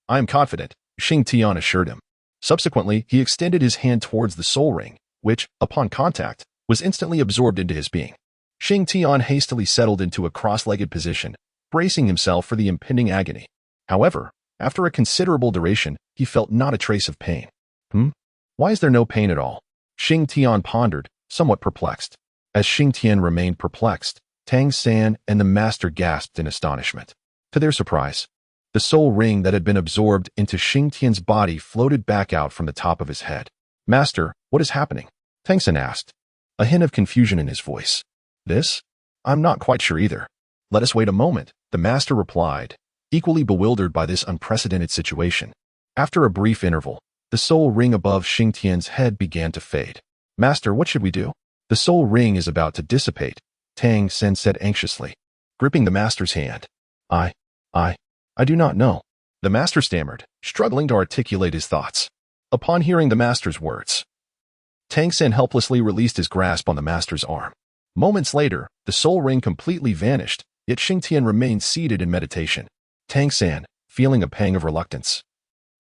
I am confident, Xing Tian assured him. Subsequently, he extended his hand towards the soul ring, which, upon contact, was instantly absorbed into his being. Xing Tian hastily settled into a cross-legged position, bracing himself for the impending agony. However, after a considerable duration, he felt not a trace of pain. Why is there no pain at all? Xing Tian pondered, somewhat perplexed. As Xing Tian remained perplexed, Tang San and the Master gasped in astonishment. To their surprise, the soul ring that had been absorbed into Xing Tian's body floated back out from the top of his head. Master, what is happening? Tang San asked. a hint of confusion in his voice. This? I'm not quite sure either. Let us wait a moment, the master replied, equally bewildered by this unprecedented situation. After a brief interval, the soul ring above Xing Tian's head began to fade. Master, what should we do? The soul ring is about to dissipate, Tang Sen said anxiously, gripping the master's hand. I do not know. The master stammered, struggling to articulate his thoughts. Upon hearing the master's words, Tang Sen helplessly released his grasp on the master's arm. Moments later, the soul ring completely vanished, yet Xing Tian remained seated in meditation. Tang Sen, feeling a pang of reluctance,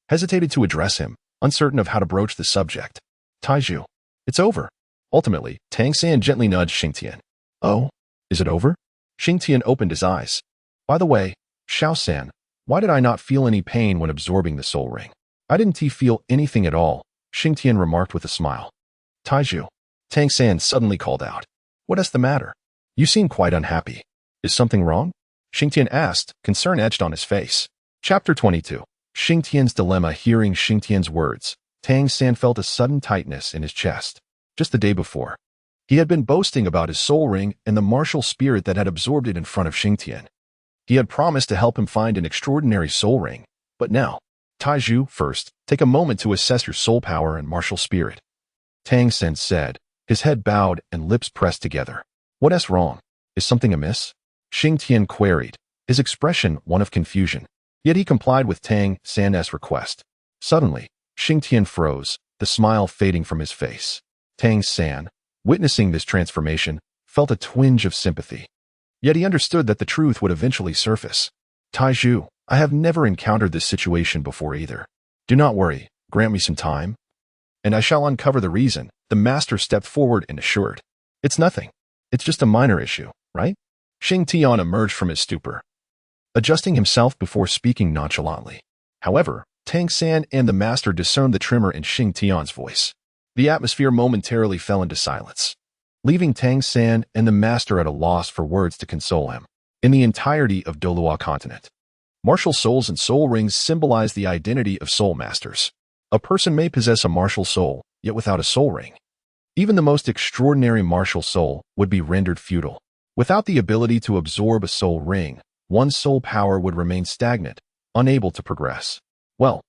hesitated to address him, uncertain of how to broach the subject. Taiju, it's over. Ultimately, Tang Sen gently nudged Xing Tian. Oh, is it over? Xing Tian opened his eyes. By the way, Xiao San, why did I not feel any pain when absorbing the soul ring? I didn't feel anything at all, Xing Tian remarked with a smile. Taiju, Tang San suddenly called out. What is the matter? You seem quite unhappy. Is something wrong? Xing Tian asked, concern etched on his face. Chapter 22. Xing Tian's dilemma. Hearing Xing Tian's words, Tang San felt a sudden tightness in his chest. Just the day before, he had been boasting about his soul ring and the martial spirit that had absorbed it in front of Xing Tian. He had promised to help him find an extraordinary soul ring, but now, Taiju, first, take a moment to assess your soul power and martial spirit. Tang Sen said, his head bowed and lips pressed together. What is wrong? Is something amiss? Xing Tian queried, his expression one of confusion. Yet he complied with Tang San's request. Suddenly, Xing Tian froze, the smile fading from his face. Tang San, witnessing this transformation, felt a twinge of sympathy. Yet he understood that the truth would eventually surface. Taiju, I have never encountered this situation before either. Do not worry, grant me some time, and I shall uncover the reason. The master stepped forward and assured. It's nothing. It's just a minor issue, right? Xing Tian emerged from his stupor, adjusting himself before speaking nonchalantly. However, Tang San and the master discerned the tremor in Xing Tian's voice. The atmosphere momentarily fell into silence, leaving Tang San and the master at a loss for words to console him. In the entirety of Douluo Continent, martial souls and soul rings symbolize the identity of soul masters. A person may possess a martial soul, yet without a soul ring. Even the most extraordinary martial soul would be rendered futile. Without the ability to absorb a soul ring, one's soul power would remain stagnant, unable to progress. Well,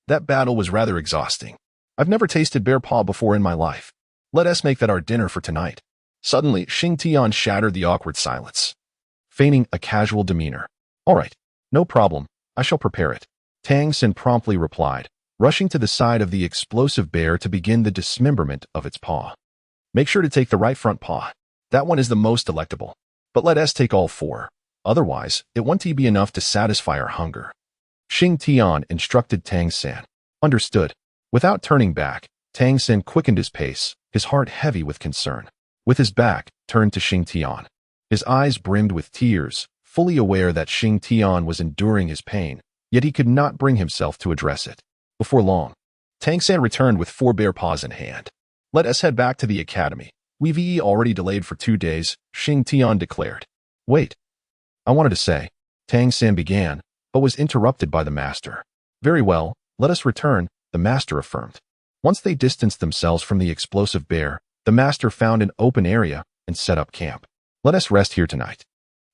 that battle was rather exhausting. I've never tasted bear paw before in my life. Let us make that our dinner for tonight. Suddenly, Xing Tian shattered the awkward silence, feigning a casual demeanor. All right, no problem. I shall prepare it. Tang Sen promptly replied, rushing to the side of the explosive bear to begin the dismemberment of its paw. Make sure to take the right front paw. That one is the most delectable. But let us take all four. Otherwise, it won't be enough to satisfy our hunger. Xing Tian instructed Tang San. Understood. Without turning back, Tang Sen quickened his pace, his heart heavy with concern. With his back turned to Xing Tian, his eyes brimmed with tears, fully aware that Xing Tian was enduring his pain, yet he could not bring himself to address it. Before long, Tang San returned with 4 bear paws in hand. Let us head back to the academy. We've already delayed for 2 days, Xing Tian declared. Wait. I wanted to say, Tang San began, but was interrupted by the master. Very well, let us return, the master affirmed. Once they distanced themselves from the explosive bear, the master found an open area and set up camp. Let us rest here tonight.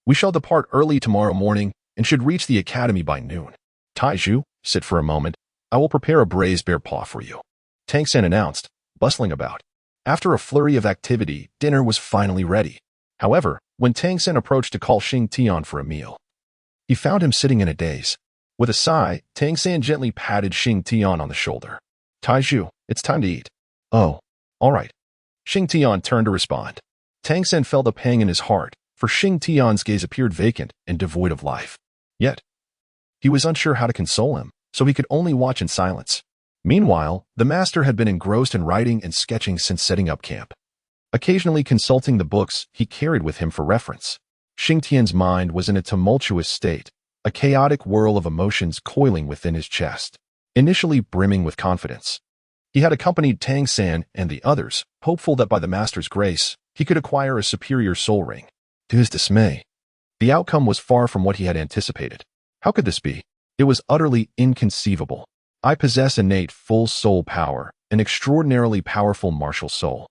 We shall depart early tomorrow morning and should reach the academy by noon. Taiju, sit for a moment. I will prepare a braised bear paw for you, Tang San announced, bustling about. After a flurry of activity, dinner was finally ready. However, when Tang San approached to call Xing Tian for a meal, he found him sitting in a daze. With a sigh, Tang San gently patted Xing Tian on the shoulder. Taiju, it's time to eat. Oh, all right. Xing Tian turned to respond. Tang San felt a pang in his heart, for Xing Tian's gaze appeared vacant and devoid of life. Yet, he was unsure how to console him, so he could only watch in silence. Meanwhile, the master had been engrossed in writing and sketching since setting up camp, occasionally consulting the books he carried with him for reference. Xing Tian's mind was in a tumultuous state, a chaotic whirl of emotions coiling within his chest, initially brimming with confidence. He had accompanied Tang San and the others, hopeful that by the master's grace, he could acquire a superior soul ring. To his dismay, the outcome was far from what he had anticipated. How could this be? It was utterly inconceivable. I possess innate full soul power, an extraordinarily powerful martial soul.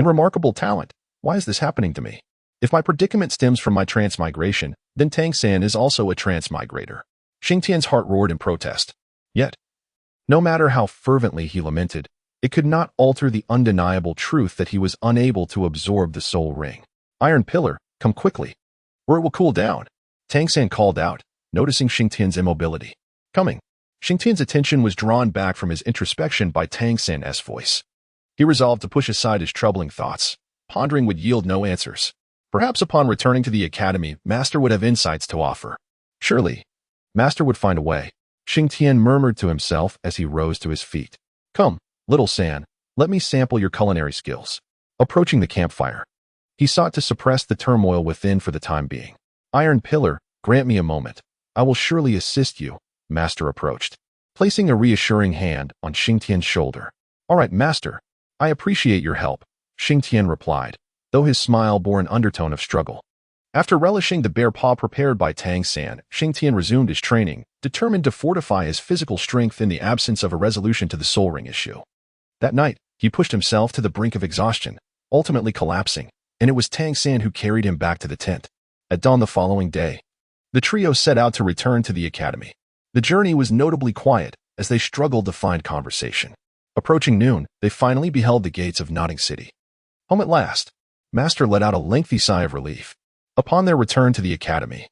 and remarkable talent. Why is this happening to me? If my predicament stems from my transmigration, then Tang San is also a transmigrator. Xing Tian's heart roared in protest. Yet, no matter how fervently he lamented, it could not alter the undeniable truth that he was unable to absorb the soul ring. Iron Pillar, come quickly, or it will cool down, Tang San called out, noticing Xing Tian's immobility. Coming. Xing Tian's attention was drawn back from his introspection by Tang San's voice. He resolved to push aside his troubling thoughts. Pondering would yield no answers. Perhaps upon returning to the academy, Master would have insights to offer. Surely, Master would find a way. Xing Tian murmured to himself as he rose to his feet. Come, little San, let me sample your culinary skills. Approaching the campfire, he sought to suppress the turmoil within for the time being. Iron Pillar, grant me a moment. I will surely assist you, Master approached, placing a reassuring hand on Xing Tian's shoulder. All right, Master. I appreciate your help, Xing Tian replied, though his smile bore an undertone of struggle. After relishing the bear paw prepared by Tang San, Xing Tian resumed his training, determined to fortify his physical strength in the absence of a resolution to the soul ring issue. That night, he pushed himself to the brink of exhaustion, ultimately collapsing, and it was Tang San who carried him back to the tent. At dawn the following day, the trio set out to return to the academy. The journey was notably quiet as they struggled to find conversation. Approaching noon, they finally beheld the gates of Nodding City. Home at last, Master let out a lengthy sigh of relief. Upon their return to the academy,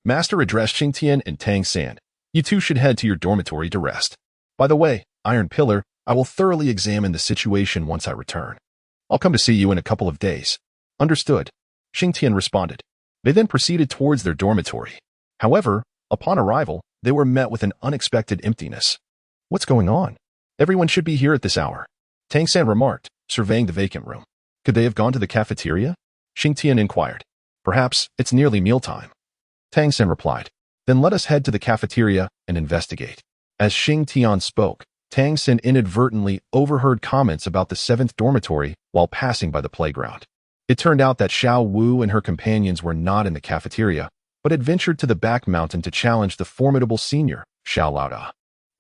Master addressed Xing Tian and Tang San. You two should head to your dormitory to rest. By the way, Iron Pillar, I will thoroughly examine the situation once I return. I'll come to see you in a couple of days. Understood, Xing Tian responded. They then proceeded towards their dormitory. However, upon arrival, they were met with an unexpected emptiness. What's going on? Everyone should be here at this hour, Tang San remarked, surveying the vacant room. Could they have gone to the cafeteria? Xing Tian inquired. Perhaps it's nearly mealtime, Tang San replied. Then let us head to the cafeteria and investigate. As Xing Tian spoke, Tang San inadvertently overheard comments about the 7th dormitory while passing by the playground. It turned out that Xiao Wu and her companions were not in the cafeteria, but had ventured to the back mountain to challenge the formidable senior, Xiao Laoda.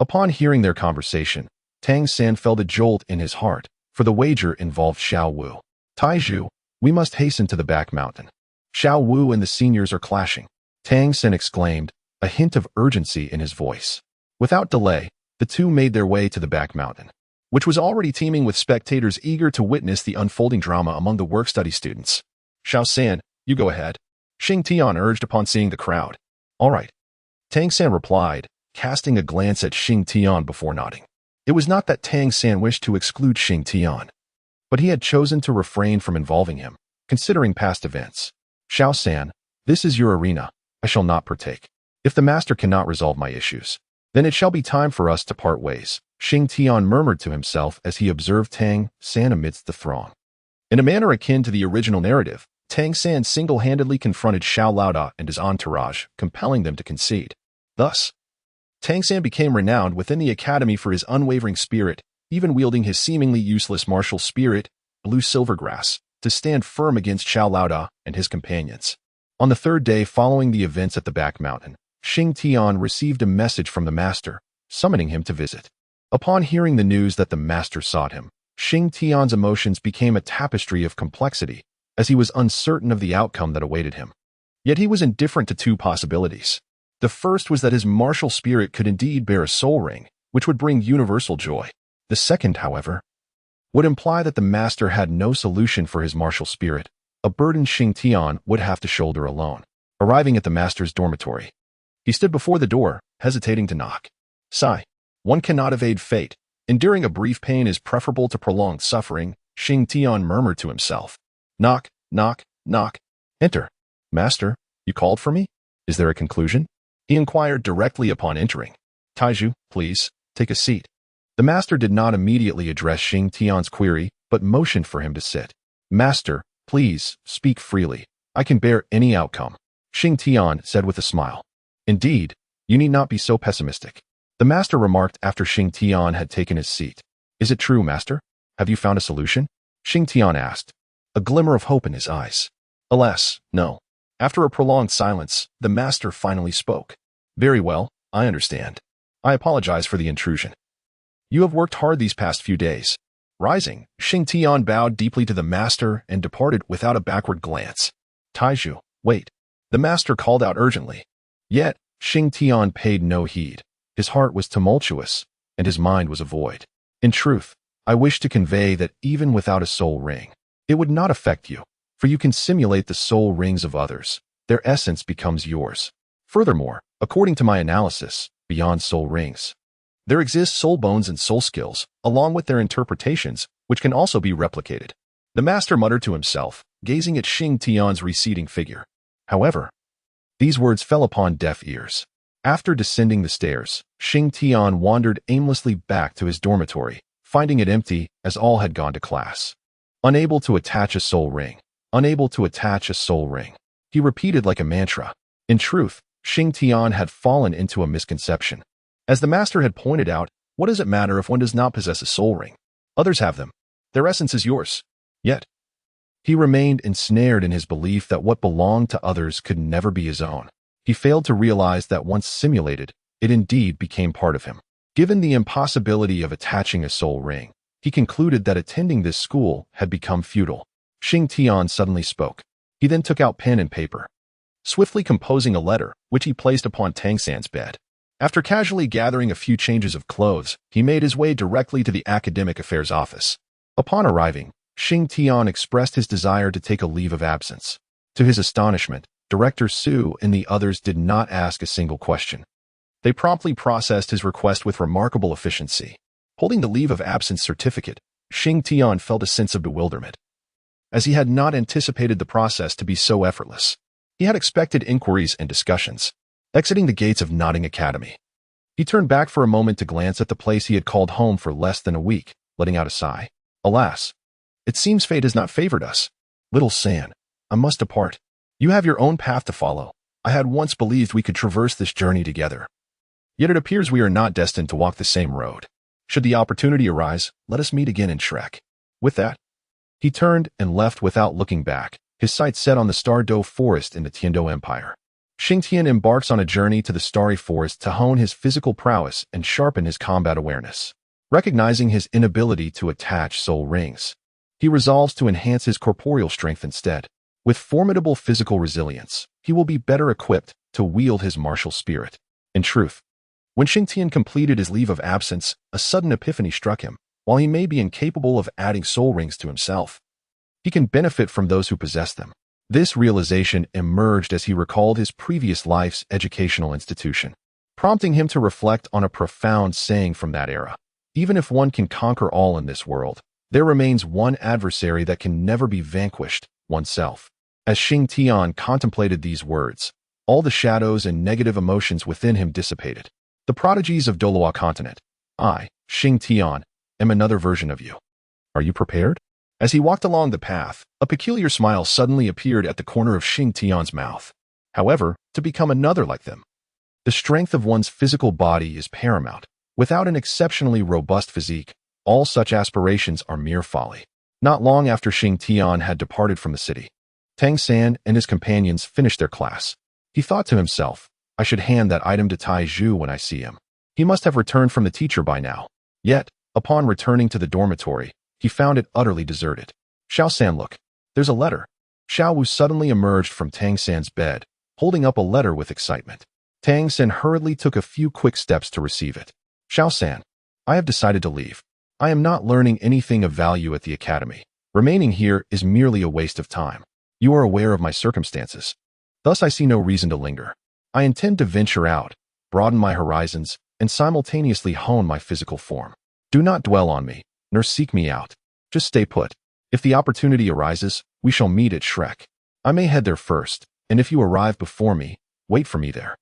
Upon hearing their conversation, Tang San felt a jolt in his heart, for the wager involved Xiao Wu. Taizhu, we must hasten to the back mountain. Xiao Wu and the seniors are clashing, Tang San exclaimed, a hint of urgency in his voice. Without delay, the two made their way to the back mountain, which was already teeming with spectators eager to witness the unfolding drama among the work-study students. Xiao San, you go ahead, Xing Tian urged upon seeing the crowd. All right, Tang San replied, casting a glance at Xing Tian before nodding. It was not that Tang San wished to exclude Xing Tian, but he had chosen to refrain from involving him, considering past events. Xiao San, this is your arena. I shall not partake. If the master cannot resolve my issues, then it shall be time for us to part ways, Xing Tian murmured to himself as he observed Tang San amidst the throng. In a manner akin to the original narrative, Tang San single-handedly confronted Xiao Laoda and his entourage, compelling them to concede. Thus, Tang San became renowned within the academy for his unwavering spirit, even wielding his seemingly useless martial spirit, Blue Silvergrass, to stand firm against Xiao Laoda and his companions. On the 3rd day following the events at the back mountain, Xing Tian received a message from the master, summoning him to visit. Upon hearing the news that the master sought him, Xing Tian's emotions became a tapestry of complexity, as he was uncertain of the outcome that awaited him. Yet he was indifferent to two possibilities. The first was that his martial spirit could indeed bear a soul ring, which would bring universal joy. The second, however, would imply that the master had no solution for his martial spirit, a burden Xing Tian would have to shoulder alone. Arriving at the master's dormitory, he stood before the door, hesitating to knock. Sigh. One cannot evade fate. Enduring a brief pain is preferable to prolonged suffering, Xing Tian murmured to himself. Knock, knock, knock. Enter. Master, you called for me? Is there a conclusion? He inquired directly upon entering. Taizhu, please, take a seat. The master did not immediately address Xing Tian's query, but motioned for him to sit. Master, please, speak freely. I can bear any outcome, Xing Tian said with a smile. Indeed, you need not be so pessimistic, the master remarked after Xing Tian had taken his seat. Is it true, master? Have you found a solution? Xing Tian asked, a glimmer of hope in his eyes. Alas, no. After a prolonged silence, the master finally spoke. Very well, I understand. I apologize for the intrusion. You have worked hard these past few days. Rising, Xing Tian bowed deeply to the master and departed without a backward glance. Taiju, wait. The master called out urgently. Yet, Xing Tian paid no heed. His heart was tumultuous, and his mind was a void. In truth, I wish to convey that even without a soul ring, it would not affect you, for you can simulate the soul rings of others. Their essence becomes yours. Furthermore, according to my analysis, beyond soul rings, there exist soul bones and soul skills, along with their interpretations, which can also be replicated. The master muttered to himself, gazing at Xing Tian's receding figure. However, these words fell upon deaf ears. After descending the stairs, Xing Tian wandered aimlessly back to his dormitory, finding it empty as all had gone to class. Unable to attach a soul ring. Unable to attach a soul ring. He repeated like a mantra. In truth, Xing Tian had fallen into a misconception. As the master had pointed out, what does it matter if one does not possess a soul ring? Others have them. Their essence is yours. Yet, he remained ensnared in his belief that what belonged to others could never be his own. He failed to realize that once simulated, it indeed became part of him. Given the impossibility of attaching a soul ring, he concluded that attending this school had become futile. Xing Tian suddenly spoke. He then took out pen and paper, swiftly composing a letter, which he placed upon Tang San's bed. After casually gathering a few changes of clothes, he made his way directly to the academic affairs office. Upon arriving, Xing Tian expressed his desire to take a leave of absence. To his astonishment, Director Su and the others did not ask a single question. They promptly processed his request with remarkable efficiency. Holding the leave of absence certificate, Xing Tian felt a sense of bewilderment, as he had not anticipated the process to be so effortless. He had expected inquiries and discussions. Exiting the gates of Nodding Academy, he turned back for a moment to glance at the place he had called home for less than a week, letting out a sigh. Alas, it seems fate has not favored us. Little San, I must depart. You have your own path to follow. I had once believed we could traverse this journey together. Yet it appears we are not destined to walk the same road. Should the opportunity arise, let us meet again in Shrek. With that, he turned and left without looking back, his sights set on the Star-Do Forest in the Tiando Empire. Xing Tian embarks on a journey to the Starry Forest to hone his physical prowess and sharpen his combat awareness. Recognizing his inability to attach soul rings, he resolves to enhance his corporeal strength instead. With formidable physical resilience, he will be better equipped to wield his martial spirit. In truth, when Xing Tian completed his leave of absence, a sudden epiphany struck him. While he may be incapable of adding soul rings to himself, he can benefit from those who possess them. This realization emerged as he recalled his previous life's educational institution, prompting him to reflect on a profound saying from that era. Even if one can conquer all in this world, there remains one adversary that can never be vanquished, oneself. As Xing Tian contemplated these words, all the shadows and negative emotions within him dissipated. The prodigies of Douluo Continent. I, Xing Tian, am another version of you. Are you prepared? As he walked along the path, a peculiar smile suddenly appeared at the corner of Xing Tian's mouth. However, to become another like them, the strength of one's physical body is paramount. Without an exceptionally robust physique, all such aspirations are mere folly. Not long after Xing Tian had departed from the city, Tang San and his companions finished their class. He thought to himself, I should hand that item to Taiju when I see him. He must have returned from the teacher by now. Yet, upon returning to the dormitory, he found it utterly deserted. Xiao San, look. There's a letter. Xiao Wu suddenly emerged from Tang San's bed, holding up a letter with excitement. Tang San hurriedly took a few quick steps to receive it. Xiao San, I have decided to leave. I am not learning anything of value at the academy. Remaining here is merely a waste of time. You are aware of my circumstances. Thus I see no reason to linger. I intend to venture out, broaden my horizons, and simultaneously hone my physical form. Do not dwell on me, nor seek me out. Just stay put. If the opportunity arises, we shall meet at Shrek. I may head there first, and if you arrive before me, wait for me there.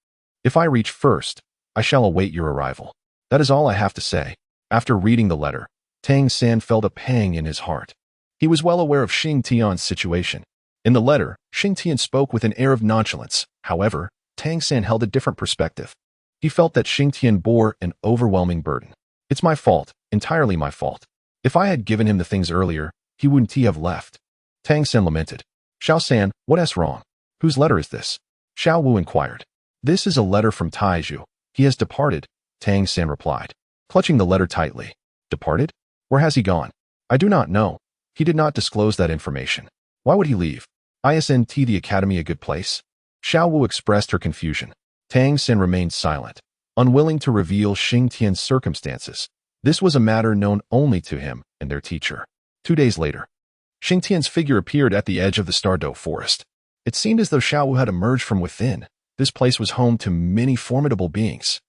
If I reach first, I shall await your arrival. That is all I have to say. After reading the letter, Tang San felt a pang in his heart. He was well aware of Xing Tian's situation. In the letter, Xing Tian spoke with an air of nonchalance. However, Tang San held a different perspective. He felt that Xing Tian bore an overwhelming burden. It's my fault, entirely my fault. If I had given him the things earlier, he wouldn't have left. Tang San lamented. Xiao San, what's wrong? Whose letter is this? Xiao Wu inquired. This is a letter from Taiju. He has departed, Tang San replied, clutching the letter tightly. Departed? Where has he gone? I do not know. He did not disclose that information. Why would he leave? Isn't the academy a good place? Xiao Wu expressed her confusion. Tang Xin remained silent, unwilling to reveal Xing Tian's circumstances. This was a matter known only to him and their teacher. 2 days later, Xing Tian's figure appeared at the edge of the Douluo forest. It seemed as though Xiao Wu had emerged from within. This place was home to many formidable beings.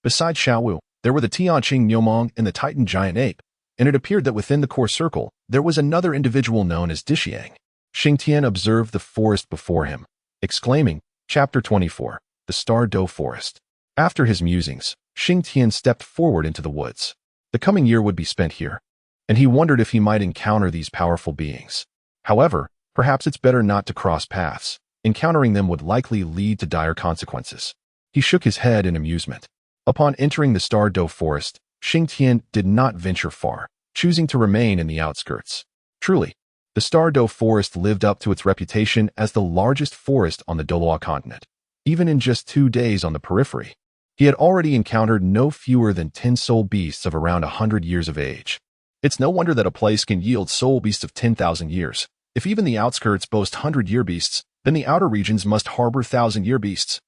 Besides Xiao Wu, there were the Tianqing Niumong and the Titan giant ape, and it appeared that within the core circle, there was another individual known as Dishiang. Xing Tian observed the forest before him, exclaiming, Chapter 24, the Douluo Forest. After his musings, Xing Tian stepped forward into the woods. The coming year would be spent here, and he wondered if he might encounter these powerful beings. However, perhaps it's better not to cross paths. Encountering them would likely lead to dire consequences. He shook his head in amusement. Upon entering the Douluo forest, Xing Tian did not venture far, choosing to remain in the outskirts. Truly, the Douluo forest lived up to its reputation as the largest forest on the Douluo Continent. Even in just 2 days on the periphery, he had already encountered no fewer than 10 soul beasts of around 100 years of age. It's no wonder that a place can yield soul beasts of 10,000 years. If even the outskirts boast 100-year beasts, then the outer regions must harbor 1,000-year beasts.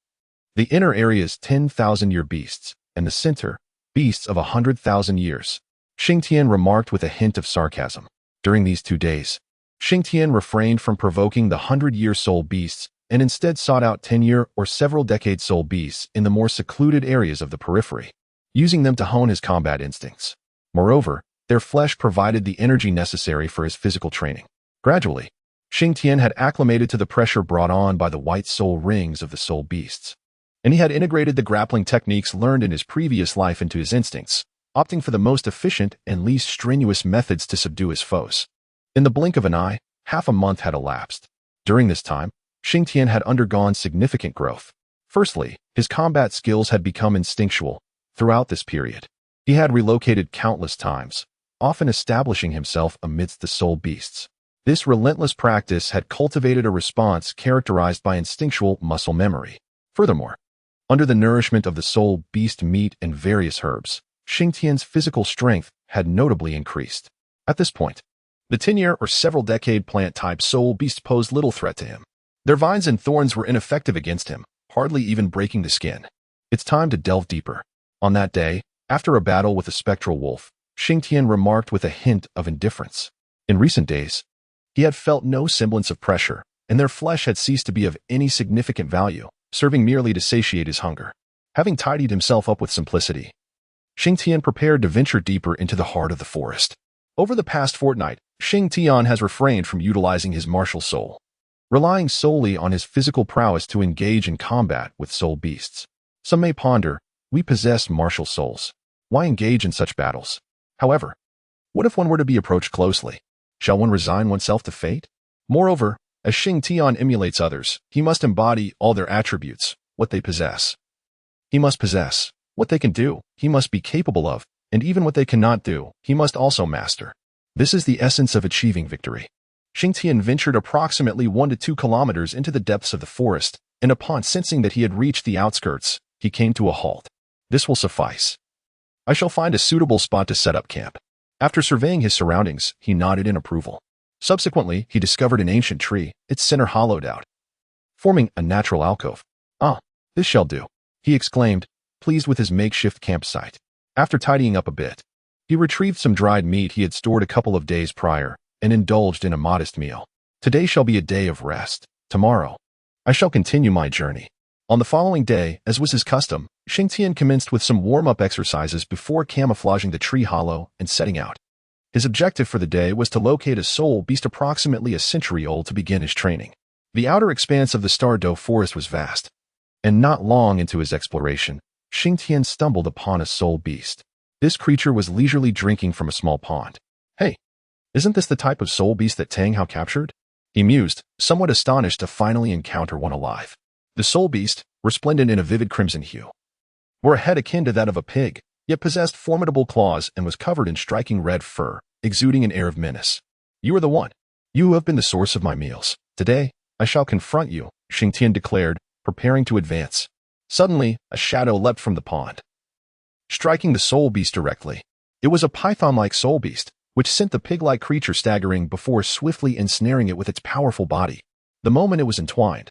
The inner area is 10,000-year beasts, and the center, beasts of 100,000 years. Xing Tian remarked with a hint of sarcasm. During these 2 days, Xing Tian refrained from provoking the 100-year soul beasts and instead sought out 10-year or several-decade soul beasts in the more secluded areas of the periphery, using them to hone his combat instincts. Moreover, their flesh provided the energy necessary for his physical training. Gradually, Xing Tian had acclimated to the pressure brought on by the white soul rings of the soul beasts, and he had integrated the grappling techniques learned in his previous life into his instincts, opting for the most efficient and least strenuous methods to subdue his foes. In the blink of an eye, half a month had elapsed. During this time, Xing Tian had undergone significant growth. Firstly, his combat skills had become instinctual. Throughout this period, he had relocated countless times, often establishing himself amidst the soul beasts. This relentless practice had cultivated a response characterized by instinctual muscle memory. Furthermore, under the nourishment of the soul beast meat and various herbs, Xing Tian's physical strength had notably increased. At this point, the 10-year or several-decade plant-type soul beast posed little threat to him. Their vines and thorns were ineffective against him, hardly even breaking the skin. It's time to delve deeper. On that day, after a battle with a spectral wolf, Xing Tian remarked with a hint of indifference. In recent days, he had felt no semblance of pressure, and their flesh had ceased to be of any significant value, serving merely to satiate his hunger. Having tidied himself up with simplicity, Xing Tian prepared to venture deeper into the heart of the forest. Over the past fortnight, Xing Tian has refrained from utilizing his martial soul, relying solely on his physical prowess to engage in combat with soul beasts. Some may ponder, we possess martial souls. Why engage in such battles? However, what if one were to be approached closely? Shall one resign oneself to fate? Moreover, as Xing Tian emulates others, he must embody all their attributes, what they possess. He must possess what they can do, he must be capable of, and even what they cannot do, he must also master. This is the essence of achieving victory. Xing Tian ventured approximately 1 to 2 kilometers into the depths of the forest, and upon sensing that he had reached the outskirts, he came to a halt. This will suffice. I shall find a suitable spot to set up camp. After surveying his surroundings, he nodded in approval. Subsequently, he discovered an ancient tree, its center hollowed out, forming a natural alcove. Ah, this shall do, he exclaimed, pleased with his makeshift campsite. After tidying up a bit, he retrieved some dried meat he had stored a couple of days prior and indulged in a modest meal. Today shall be a day of rest. Tomorrow, I shall continue my journey. On the following day, as was his custom, Xing Tian commenced with some warm-up exercises before camouflaging the tree hollow and setting out. His objective for the day was to locate a soul beast approximately a century old to begin his training. The outer expanse of the Douluo forest was vast, and not long into his exploration, Xing Tian stumbled upon a soul beast. This creature was leisurely drinking from a small pond. Hey, isn't this the type of soul beast that Tang Hao captured? He mused, somewhat astonished to finally encounter one alive. The soul beast, resplendent in a vivid crimson hue, wore a head akin to that of a pig, yet possessed formidable claws and was covered in striking red fur, exuding an air of menace. You are the one. You who have been the source of my meals. Today, I shall confront you, Xing Tian declared, preparing to advance. Suddenly, a shadow leapt from the pond, striking the soul beast directly. It was a python-like soul beast, which sent the pig-like creature staggering before swiftly ensnaring it with its powerful body. The moment it was entwined,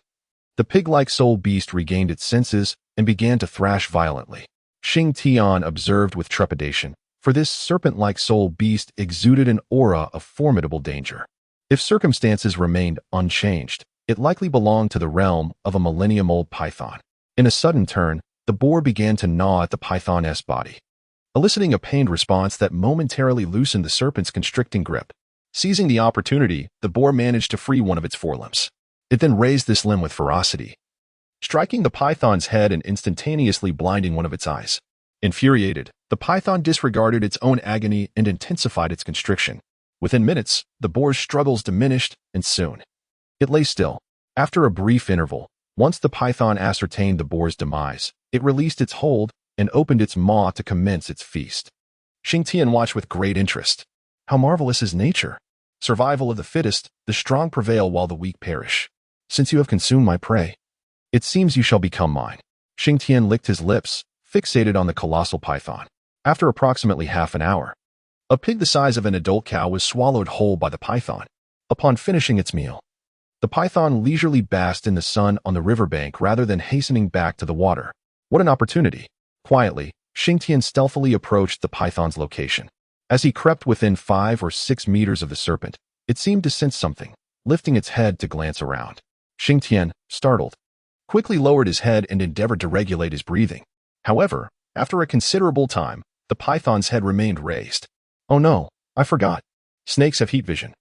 the pig-like soul beast regained its senses and began to thrash violently. Xing Tian observed with trepidation, for this serpent-like soul beast exuded an aura of formidable danger. If circumstances remained unchanged, it likely belonged to the realm of a millennium-old python. In a sudden turn, the boar began to gnaw at the python's body, eliciting a pained response that momentarily loosened the serpent's constricting grip. Seizing the opportunity, the boar managed to free one of its forelimbs. It then raised this limb with ferocity, striking the python's head and instantaneously blinding one of its eyes. Infuriated, the python disregarded its own agony and intensified its constriction. Within minutes, the boar's struggles diminished, and soon it lay still. After a brief interval, once the python ascertained the boar's demise, it released its hold and opened its maw to commence its feast. Xing Tian watched with great interest. How marvelous is nature! Survival of the fittest, the strong prevail while the weak perish. Since you have consumed my prey, it seems you shall become mine. Xing Tian licked his lips, fixated on the colossal python. After approximately half an hour, a pig the size of an adult cow was swallowed whole by the python. Upon finishing its meal, the python leisurely basked in the sun on the riverbank rather than hastening back to the water. What an opportunity! Quietly, Xing Tian stealthily approached the python's location. As he crept within 5 or 6 meters of the serpent, it seemed to sense something, lifting its head to glance around. Xing Tian, startled, quickly lowered his head and endeavored to regulate his breathing. However, after a considerable time, the python's head remained raised. Oh no, I forgot. Snakes have heat vision.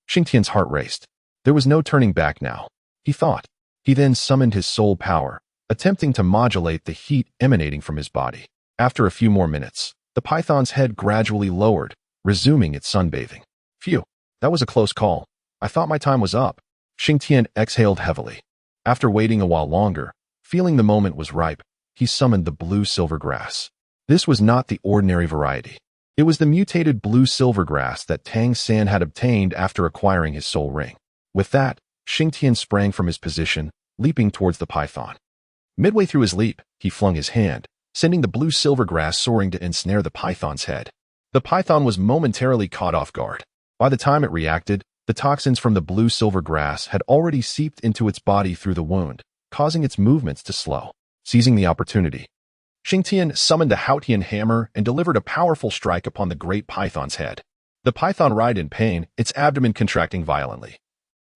Xing Tian's heart raced. There was no turning back now, he thought. He then summoned his soul power, attempting to modulate the heat emanating from his body. After a few more minutes, the python's head gradually lowered, resuming its sunbathing. Phew, that was a close call. I thought my time was up. Xing Tian exhaled heavily. After waiting a while longer, feeling the moment was ripe, he summoned the blue silver grass. This was not the ordinary variety. It was the mutated blue silver grass that Tang San had obtained after acquiring his soul ring. With that, Xing Tian sprang from his position, leaping towards the python. Midway through his leap, he flung his hand, sending the blue silver grass soaring to ensnare the python's head. The python was momentarily caught off guard. By the time it reacted, the toxins from the blue silver grass had already seeped into its body through the wound, causing its movements to slow. Seizing the opportunity, Xing Tian summoned the Haotian hammer and delivered a powerful strike upon the great python's head. The python writhed in pain, its abdomen contracting violently,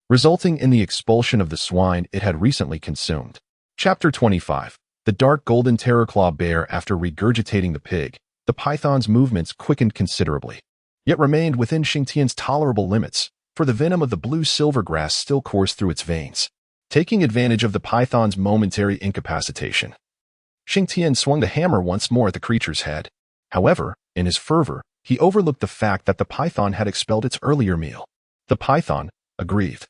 resulting in the expulsion of the swine it had recently consumed. Chapter 25. The dark golden terror-claw bear. After regurgitating the pig, the python's movements quickened considerably, yet remained within Xing Tian's tolerable limits, for the venom of the blue silver grass still coursed through its veins. Taking advantage of the python's momentary incapacitation, Xing Tian swung the hammer once more at the creature's head. However, in his fervor, he overlooked the fact that the python had expelled its earlier meal. The python, aggrieved,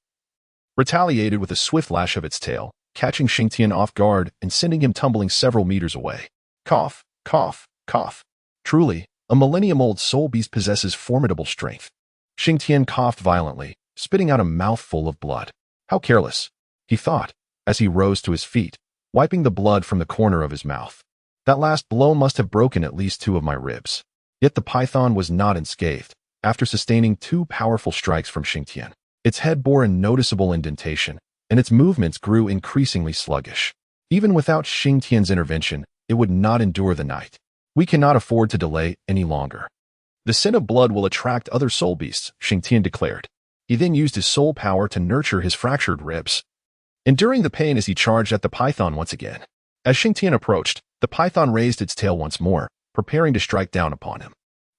retaliated with a swift lash of its tail, catching Xing Tian off guard and sending him tumbling several meters away. Cough, cough, cough. Truly, a millennium-old soul beast possesses formidable strength. Xing Tian coughed violently, spitting out a mouthful of blood. How careless, he thought, as he rose to his feet, wiping the blood from the corner of his mouth. That last blow must have broken at least 2 of my ribs. Yet the python was not unscathed. After sustaining 2 powerful strikes from Xing Tian, its head bore a noticeable indentation, and its movements grew increasingly sluggish. Even without Xing Tian's intervention, it would not endure the night. We cannot afford to delay any longer. The scent of blood will attract other soul beasts, Xing Tian declared. He then used his soul power to nurture his fractured ribs, enduring the pain as he charged at the python once again. As Xing Tian approached, the python raised its tail once more, preparing to strike down upon him.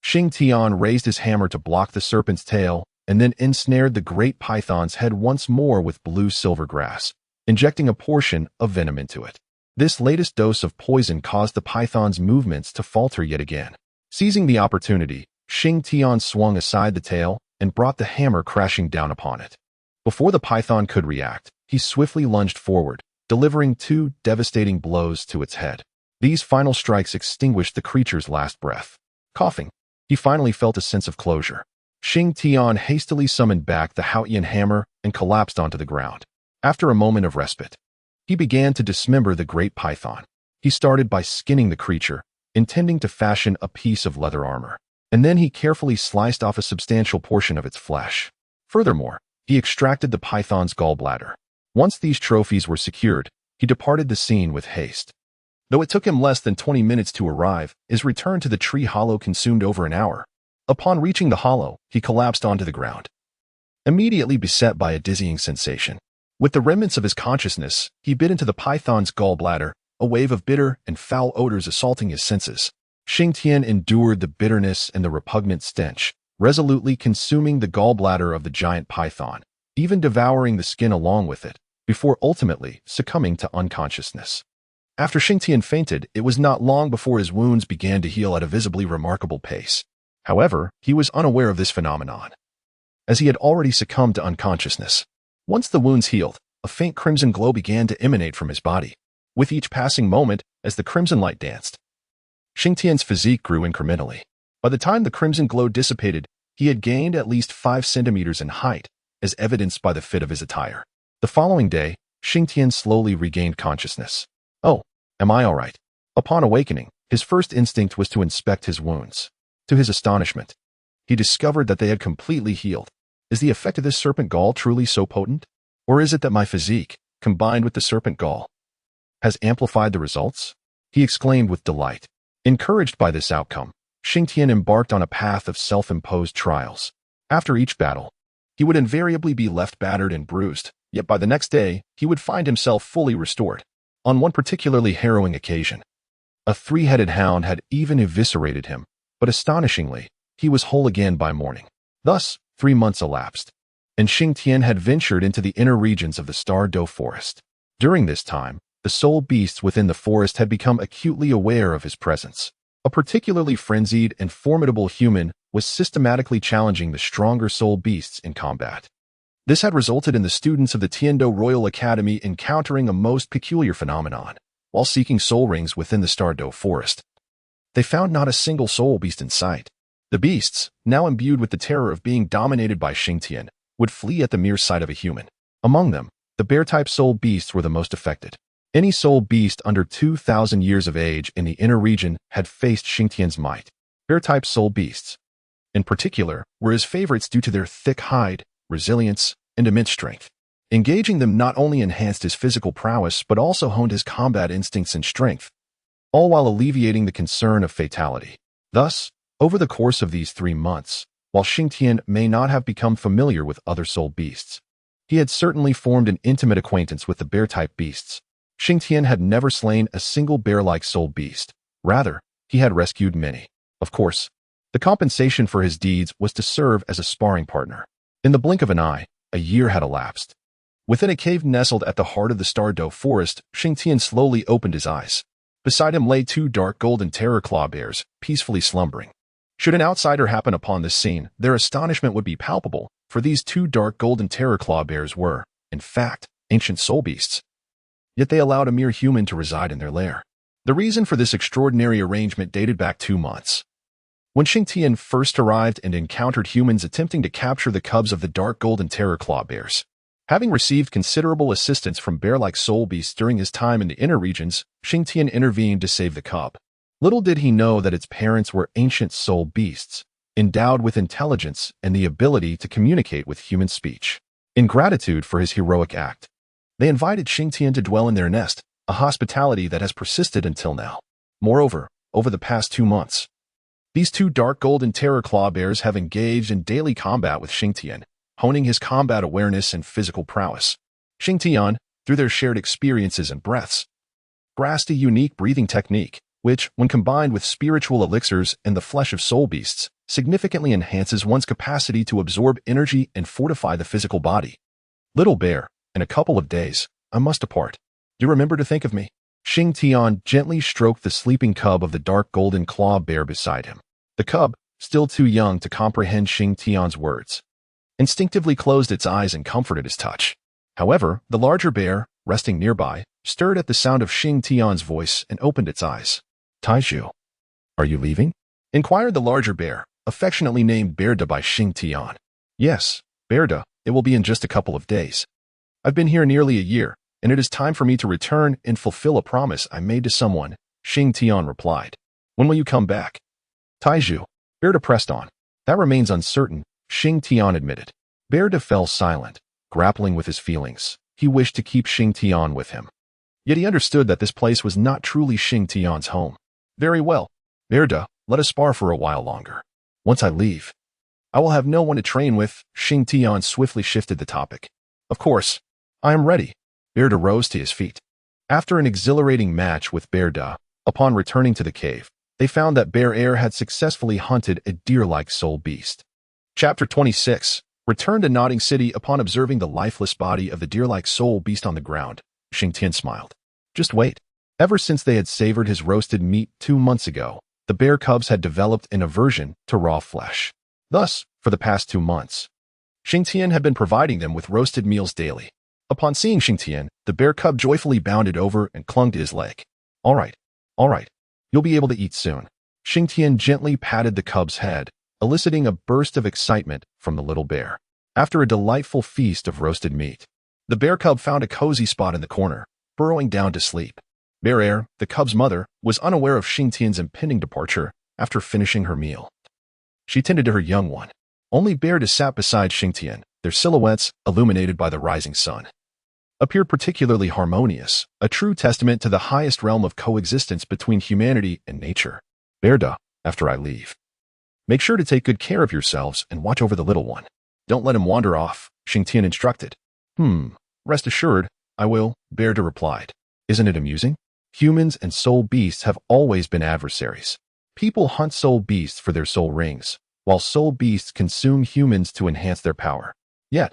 Xing Tian raised his hammer to block the serpent's tail, and then ensnared the great python's head once more with blue silver grass, injecting a portion of venom into it. This latest dose of poison caused the python's movements to falter yet again. Seizing the opportunity, Xing Tian swung aside the tail and brought the hammer crashing down upon it. Before the python could react, he swiftly lunged forward, delivering 2 devastating blows to its head. These final strikes extinguished the creature's last breath. Coughing, he finally felt a sense of closure. Xing Tian hastily summoned back the Haotian hammer and collapsed onto the ground. After a moment of respite, he began to dismember the great python. He started by skinning the creature, intending to fashion a piece of leather armor. and then he carefully sliced off a substantial portion of its flesh. Furthermore, he extracted the python's gallbladder. Once these trophies were secured, he departed the scene with haste. Though it took him less than 20 minutes to arrive, his return to the tree hollow consumed over an hour. Upon reaching the hollow, he collapsed onto the ground, immediately beset by a dizzying sensation. With the remnants of his consciousness, he bit into the python's gallbladder, a wave of bitter and foul odors assaulting his senses. Xing Tian endured the bitterness and the repugnant stench, resolutely consuming the gallbladder of the giant python, even devouring the skin along with it, before ultimately succumbing to unconsciousness. After Xing Tian fainted, it was not long before his wounds began to heal at a visibly remarkable pace. However, he was unaware of this phenomenon, as he had already succumbed to unconsciousness. Once the wounds healed, a faint crimson glow began to emanate from his body. With each passing moment, as the crimson light danced, Xing Tian's physique grew incrementally. By the time the crimson glow dissipated, he had gained at least 5 centimeters in height, as evidenced by the fit of his attire. The following day, Xing Tian slowly regained consciousness. Oh, am I all right? Upon awakening, his first instinct was to inspect his wounds. To his astonishment, he discovered that they had completely healed. Is the effect of this serpent gall truly so potent? Or is it that my physique, combined with the serpent gall, has amplified the results? He exclaimed with delight. Encouraged by this outcome, Xing Tian embarked on a path of self-imposed trials. After each battle, he would invariably be left battered and bruised, yet by the next day, he would find himself fully restored. On one particularly harrowing occasion, a 3-headed hound had even eviscerated him, but astonishingly, he was whole again by morning. Thus, 3 months elapsed, and Xing Tian had ventured into the inner regions of the Douluo forest. During this time, the soul beasts within the forest had become acutely aware of his presence. A particularly frenzied and formidable human was systematically challenging the stronger soul beasts in combat. This had resulted in the students of the Tiando Royal Academy encountering a most peculiar phenomenon. While seeking soul rings within the Douluo forest, they found not a single soul beast in sight. The beasts, now imbued with the terror of being dominated by Xing Tian, would flee at the mere sight of a human. Among them, the bear-type soul beasts were the most affected. Any soul beast under 2,000 years of age in the inner region had faced Xing Tian's might. Bear-type soul beasts, in particular, were his favorites due to their thick hide, resilience, and immense strength. Engaging them not only enhanced his physical prowess but also honed his combat instincts and strength, all while alleviating the concern of fatality. Thus, over the course of these 3 months, while Xing Tian may not have become familiar with other soul beasts, he had certainly formed an intimate acquaintance with the bear-type beasts. Xing Tian had never slain a single bear-like soul beast. Rather, he had rescued many. Of course, the compensation for his deeds was to serve as a sparring partner. In the blink of an eye, a year had elapsed. Within a cave nestled at the heart of the Douluo forest, Xing Tian slowly opened his eyes. Beside him lay 2 dark golden terror claw bears, peacefully slumbering. Should an outsider happen upon this scene, their astonishment would be palpable, for these 2 dark golden terror claw bears were, in fact, ancient soul beasts. Yet they allowed a mere human to reside in their lair. The reason for this extraordinary arrangement dated back 2 months. When Xing Tian first arrived and encountered humans attempting to capture the cubs of the dark golden terror claw bears. Having received considerable assistance from bear-like soul beasts during his time in the inner regions, Xing Tian intervened to save the cub. Little did he know that its parents were ancient soul beasts, endowed with intelligence and the ability to communicate with human speech. In gratitude for his heroic act, they invited Xing Tian to dwell in their nest, a hospitality that has persisted until now. Moreover, over the past 2 months, these 2 dark golden terror claw bears have engaged in daily combat with Xing Tian, honing his combat awareness and physical prowess. Xing Tian, through their shared experiences and breaths, grasped a unique breathing technique, which, when combined with spiritual elixirs and the flesh of soul beasts, significantly enhances one's capacity to absorb energy and fortify the physical body. Little bear, in a couple of days, I must depart. Do remember to think of me. Xing Tian gently stroked the sleeping cub of the dark golden claw bear beside him. The cub, still too young to comprehend Xing Tian's words, instinctively closed its eyes and comforted his touch. However, the larger bear, resting nearby, stirred at the sound of Xing Tian's voice and opened its eyes. Taizhu, are you leaving? Inquired the larger bear, affectionately named Bearda by Xing Tian. Yes, Bearda, it will be in just a couple of days. I've been here nearly a year, and it is time for me to return and fulfill a promise I made to someone, Xing Tian replied. When will you come back? Taizhu, Bearda pressed on. That remains uncertain, Xing Tian admitted. Bearda fell silent, grappling with his feelings. He wished to keep Xing Tian with him. Yet he understood that this place was not truly Xing Tian's home. Very well. Bearda, let us spar for a while longer. Once I leave, I will have no one to train with. Xing Tian swiftly shifted the topic. Of course, I am ready. Bearda rose to his feet. After an exhilarating match with Bearda, upon returning to the cave, they found that Bear Air had successfully hunted a deer-like soul beast. Chapter 26. Return to Nodding City. Upon observing the lifeless body of the deer-like soul beast on the ground, Xing Tian smiled. Just wait. Ever since they had savored his roasted meat 2 months ago, the bear cubs had developed an aversion to raw flesh. Thus, for the past 2 months, Xing Tian had been providing them with roasted meals daily. Upon seeing Xing Tian, the bear cub joyfully bounded over and clung to his leg. All right. You'll be able to eat soon. Xing Tian gently patted the cub's head, eliciting a burst of excitement from the little bear. After a delightful feast of roasted meat, the bear cub found a cozy spot in the corner, burrowing down to sleep. Bear Air, the cub's mother, was unaware of Xing Tian's impending departure after finishing her meal. She tended to her young one. Only Bearda sat beside Xing Tian, their silhouettes, illuminated by the rising sun, appeared particularly harmonious, a true testament to the highest realm of coexistence between humanity and nature. Bearda, after I leave, make sure to take good care of yourselves and watch over the little one. Don't let him wander off, Xing Tian instructed. Rest assured, I will, Bearda replied. Isn't it amusing? Humans and soul beasts have always been adversaries. People hunt soul beasts for their soul rings, while soul beasts consume humans to enhance their power. Yet,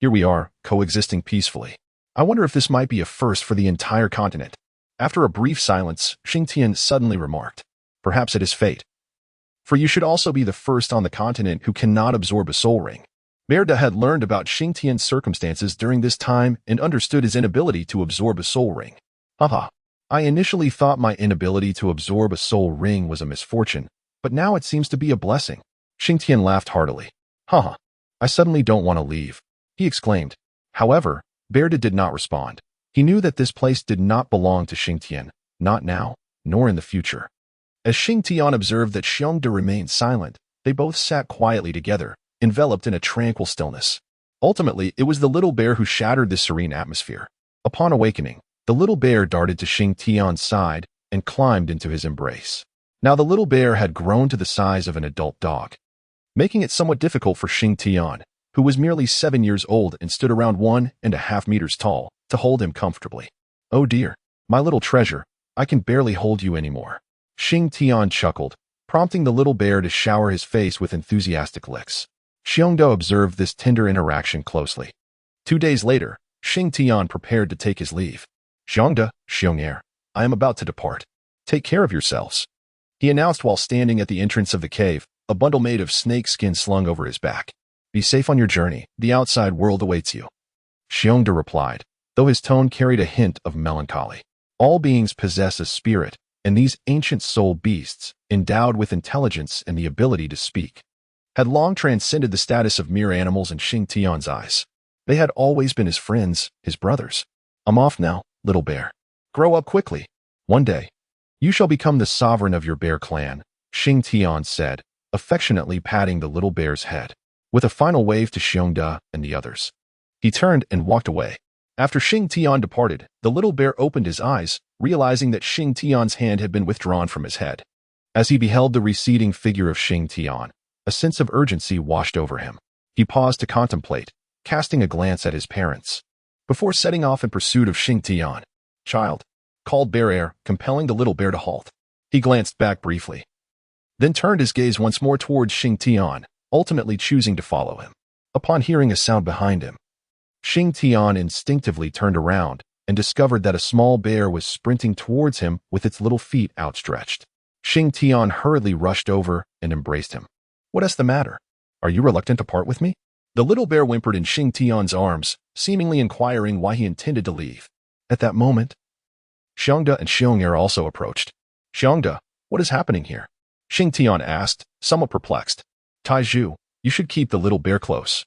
here we are, coexisting peacefully. I wonder if this might be a first for the entire continent. After a brief silence, Xing Tian suddenly remarked, perhaps it is fate. For you should also be the first on the continent who cannot absorb a soul ring. Bearda had learned about Xing Tian's circumstances during this time and understood his inability to absorb a soul ring. Haha. I initially thought my inability to absorb a soul ring was a misfortune, but now it seems to be a blessing. Xing Tian laughed heartily. Haha. I suddenly don't want to leave, he exclaimed. However, Bearda did not respond. He knew that this place did not belong to Xing Tian, not now, nor in the future. As Xing Tian observed that Xiongda remained silent, they both sat quietly together, enveloped in a tranquil stillness. Ultimately, it was the little bear who shattered this serene atmosphere. Upon awakening, the little bear darted to Xing Tian's side and climbed into his embrace. Now the little bear had grown to the size of an adult dog, making it somewhat difficult for Xing Tian, who was merely 7 years old and stood around 1.5 meters tall, to hold him comfortably. Oh dear, my little treasure, I can barely hold you anymore. Xing Tian chuckled, prompting the little bear to shower his face with enthusiastic licks. Xiongda observed this tender interaction closely. 2 days later, Xing Tian prepared to take his leave. Xiongda, Xiong'er, I am about to depart. Take care of yourselves, he announced while standing at the entrance of the cave, a bundle made of snake skin slung over his back. Be safe on your journey, the outside world awaits you. Xiongda replied, though his tone carried a hint of melancholy. All beings possess a spirit, and these ancient soul beasts, endowed with intelligence and the ability to speak, had long transcended the status of mere animals in Xing Tian's eyes. They had always been his friends, his brothers. I'm off now, little bear. Grow up quickly. One day, you shall become the sovereign of your bear clan, Xing Tian said, affectionately patting the little bear's head. With a final wave to Xiongda and the others, he turned and walked away. After Xing Tian departed, the little bear opened his eyes, realizing that Xing Tian's hand had been withdrawn from his head. As he beheld the receding figure of Xing Tian, a sense of urgency washed over him. He paused to contemplate, casting a glance at his parents, before setting off in pursuit of Xing Tian. Child, called Bear Air, compelling the little bear to halt. He glanced back briefly, then turned his gaze once more towards Xing Tian, ultimately choosing to follow him. Upon hearing a sound behind him, Xing Tian instinctively turned around and discovered that a small bear was sprinting towards him with its little feet outstretched. Xing Tian hurriedly rushed over and embraced him. What is the matter? Are you reluctant to part with me? The little bear whimpered in Xing Tian's arms, seemingly inquiring why he intended to leave. At that moment, Xiongda and Xiong'er also approached. Xiongda, what is happening here? Xing Tian asked, somewhat perplexed. Taizhu, you should keep the little bear close.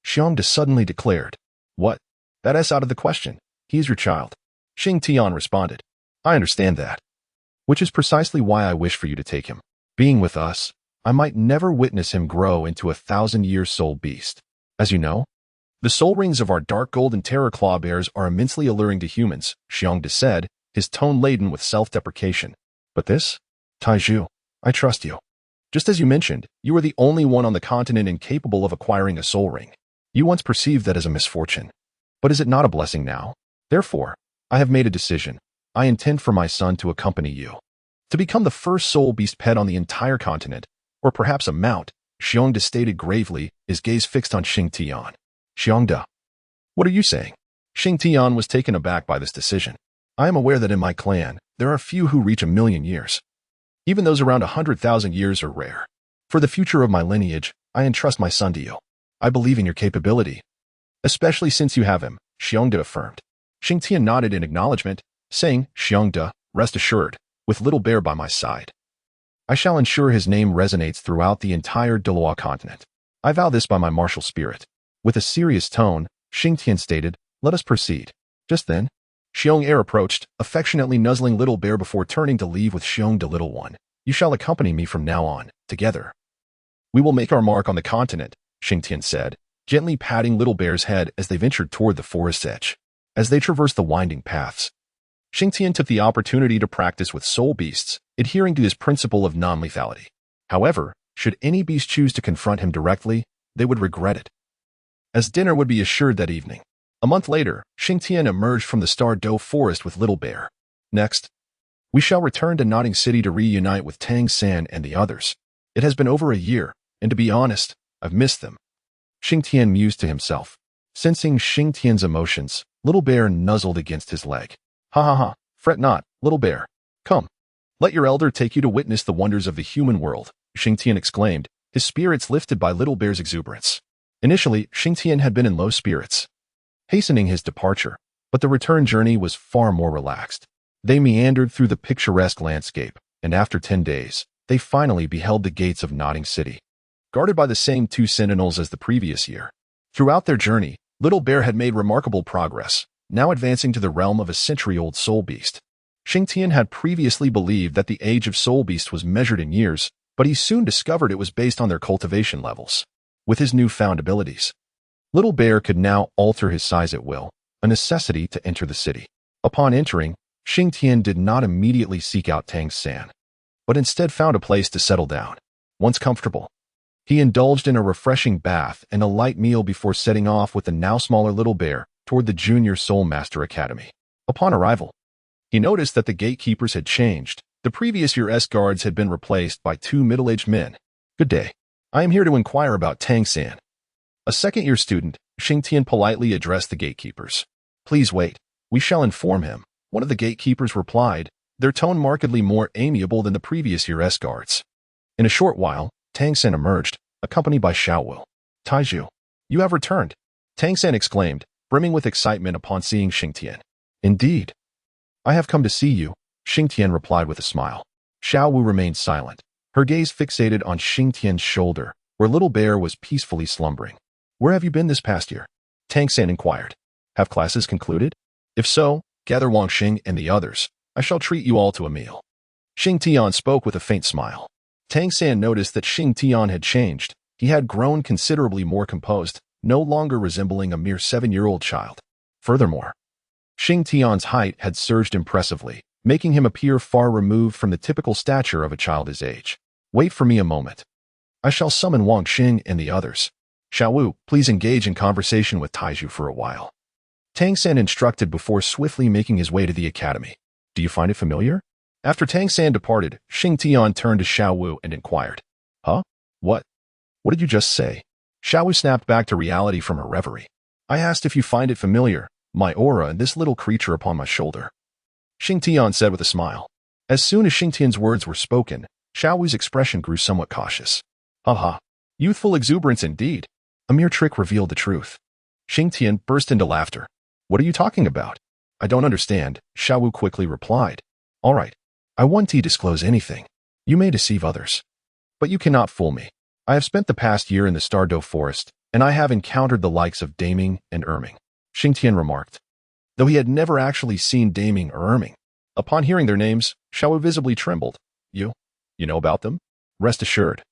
Xiongda suddenly declared. What? That is out of the question. He is your child. Xing Tian responded. I understand that. Which is precisely why I wish for you to take him. Being with us, I might never witness him grow into a 1,000-year soul beast. As you know, the soul rings of our dark golden terror claw bears are immensely alluring to humans, Xiongda said, his tone laden with self-deprecation. But this? Taizhu, I trust you. Just as you mentioned, you are the only one on the continent incapable of acquiring a soul ring. You once perceived that as a misfortune. But is it not a blessing now? Therefore, I have made a decision. I intend for my son to accompany you. To become the first soul beast pet on the entire continent, or perhaps a mount, Xiongda stated gravely, his gaze fixed on Xing Tian. Xiongda, what are you saying? Xing Tian was taken aback by this decision. I am aware that in my clan, there are few who reach 1,000,000 years. Even those around 100,000 years are rare. For the future of my lineage, I entrust my son to you. I believe in your capability. Especially since you have him, Xiongda affirmed. Xing Tian nodded in acknowledgement, saying, Xiongda, rest assured, with little bear by my side. I shall ensure his name resonates throughout the entire Douluo Continent. I vow this by my martial spirit. With a serious tone, Xing Tian stated, let us proceed. Just then, Xiong Er approached, affectionately nuzzling little bear before turning to leave with Xiongda little one. You shall accompany me from now on, together. We will make our mark on the continent, Xing Tian said, gently patting little bear's head as they ventured toward the forest's edge. As they traversed the winding paths, Xing Tian took the opportunity to practice with soul beasts, adhering to his principle of non-lethality. However, should any beast choose to confront him directly, they would regret it, as dinner would be assured that evening. A month later, Xing Tian emerged from the Star Doe forest with Little Bear. Next, we shall return to Nodding City to reunite with Tang San and the others. It has been over a year, and to be honest, I've missed them. Xing Tian mused to himself. Sensing Xing Tian's emotions, Little Bear nuzzled against his leg. Ha ha ha, fret not, Little Bear. Come, let your elder take you to witness the wonders of the human world, Xing Tian exclaimed, his spirits lifted by Little Bear's exuberance. Initially, Xing Tian had been in low spirits, hastening his departure, but the return journey was far more relaxed. They meandered through the picturesque landscape, and after 10 days, they finally beheld the gates of Nodding City, guarded by the same 2 sentinels as the previous year. Throughout their journey, Little Bear had made remarkable progress, now advancing to the realm of a century-old soul beast. Xing Tian had previously believed that the age of soul beasts was measured in years, but he soon discovered it was based on their cultivation levels. With his newfound abilities, Little Bear could now alter his size at will, a necessity to enter the city. Upon entering, Xing Tian did not immediately seek out Tang San, but instead found a place to settle down. Once comfortable, he indulged in a refreshing bath and a light meal before setting off with the now smaller Little Bear toward the Junior Soul Master Academy. Upon arrival, he noticed that the gatekeepers had changed. The previous year's guards had been replaced by 2 middle-aged men. Good day. I am here to inquire about Tang San. A second-year student, Xing Tian politely addressed the gatekeepers. Please wait. We shall inform him. One of the gatekeepers replied, their tone markedly more amiable than the previous year's guards. In a short while, Tang San emerged, accompanied by Xiaowu. Taizhu, you have returned, Tang San exclaimed, brimming with excitement upon seeing Xing Tian. Indeed. I have come to see you, Xing Tian replied with a smile. Xiaowu remained silent, her gaze fixated on Xing Tian's shoulder, where Little Bear was peacefully slumbering. Where have you been this past year? Tang San inquired. Have classes concluded? If so, gather Wang Xing and the others. I shall treat you all to a meal. Xing Tian spoke with a faint smile. Tang San noticed that Xing Tian had changed. He had grown considerably more composed, no longer resembling a mere 7-year-old child. Furthermore, Xing Tian's height had surged impressively, making him appear far removed from the typical stature of a child his age. Wait for me a moment. I shall summon Wang Xing and the others. Xiaowu, please engage in conversation with Taizhu for a while. Tang San instructed before swiftly making his way to the academy. Do you find it familiar? After Tang San departed, Xing Tian turned to Xiaowu and inquired. Huh? What? What did you just say? Xiaowu snapped back to reality from her reverie. I asked if you find it familiar, my aura and this little creature upon my shoulder. Xing Tian said with a smile. As soon as Xing Tian's words were spoken, Xiaowu's expression grew somewhat cautious. Haha, youthful exuberance indeed. A mere trick revealed the truth. Xing Tian burst into laughter. What are you talking about? I don't understand, Xiaowu quickly replied. All right, I won't disclose anything. You may deceive others, but you cannot fool me. I have spent the past year in the Star Doe forest, and I have encountered the likes of Daming and Erming, Xing Tian remarked, though he had never actually seen Daming or Erming. Upon hearing their names, Xiaowu visibly trembled. You know about them? Rest assured,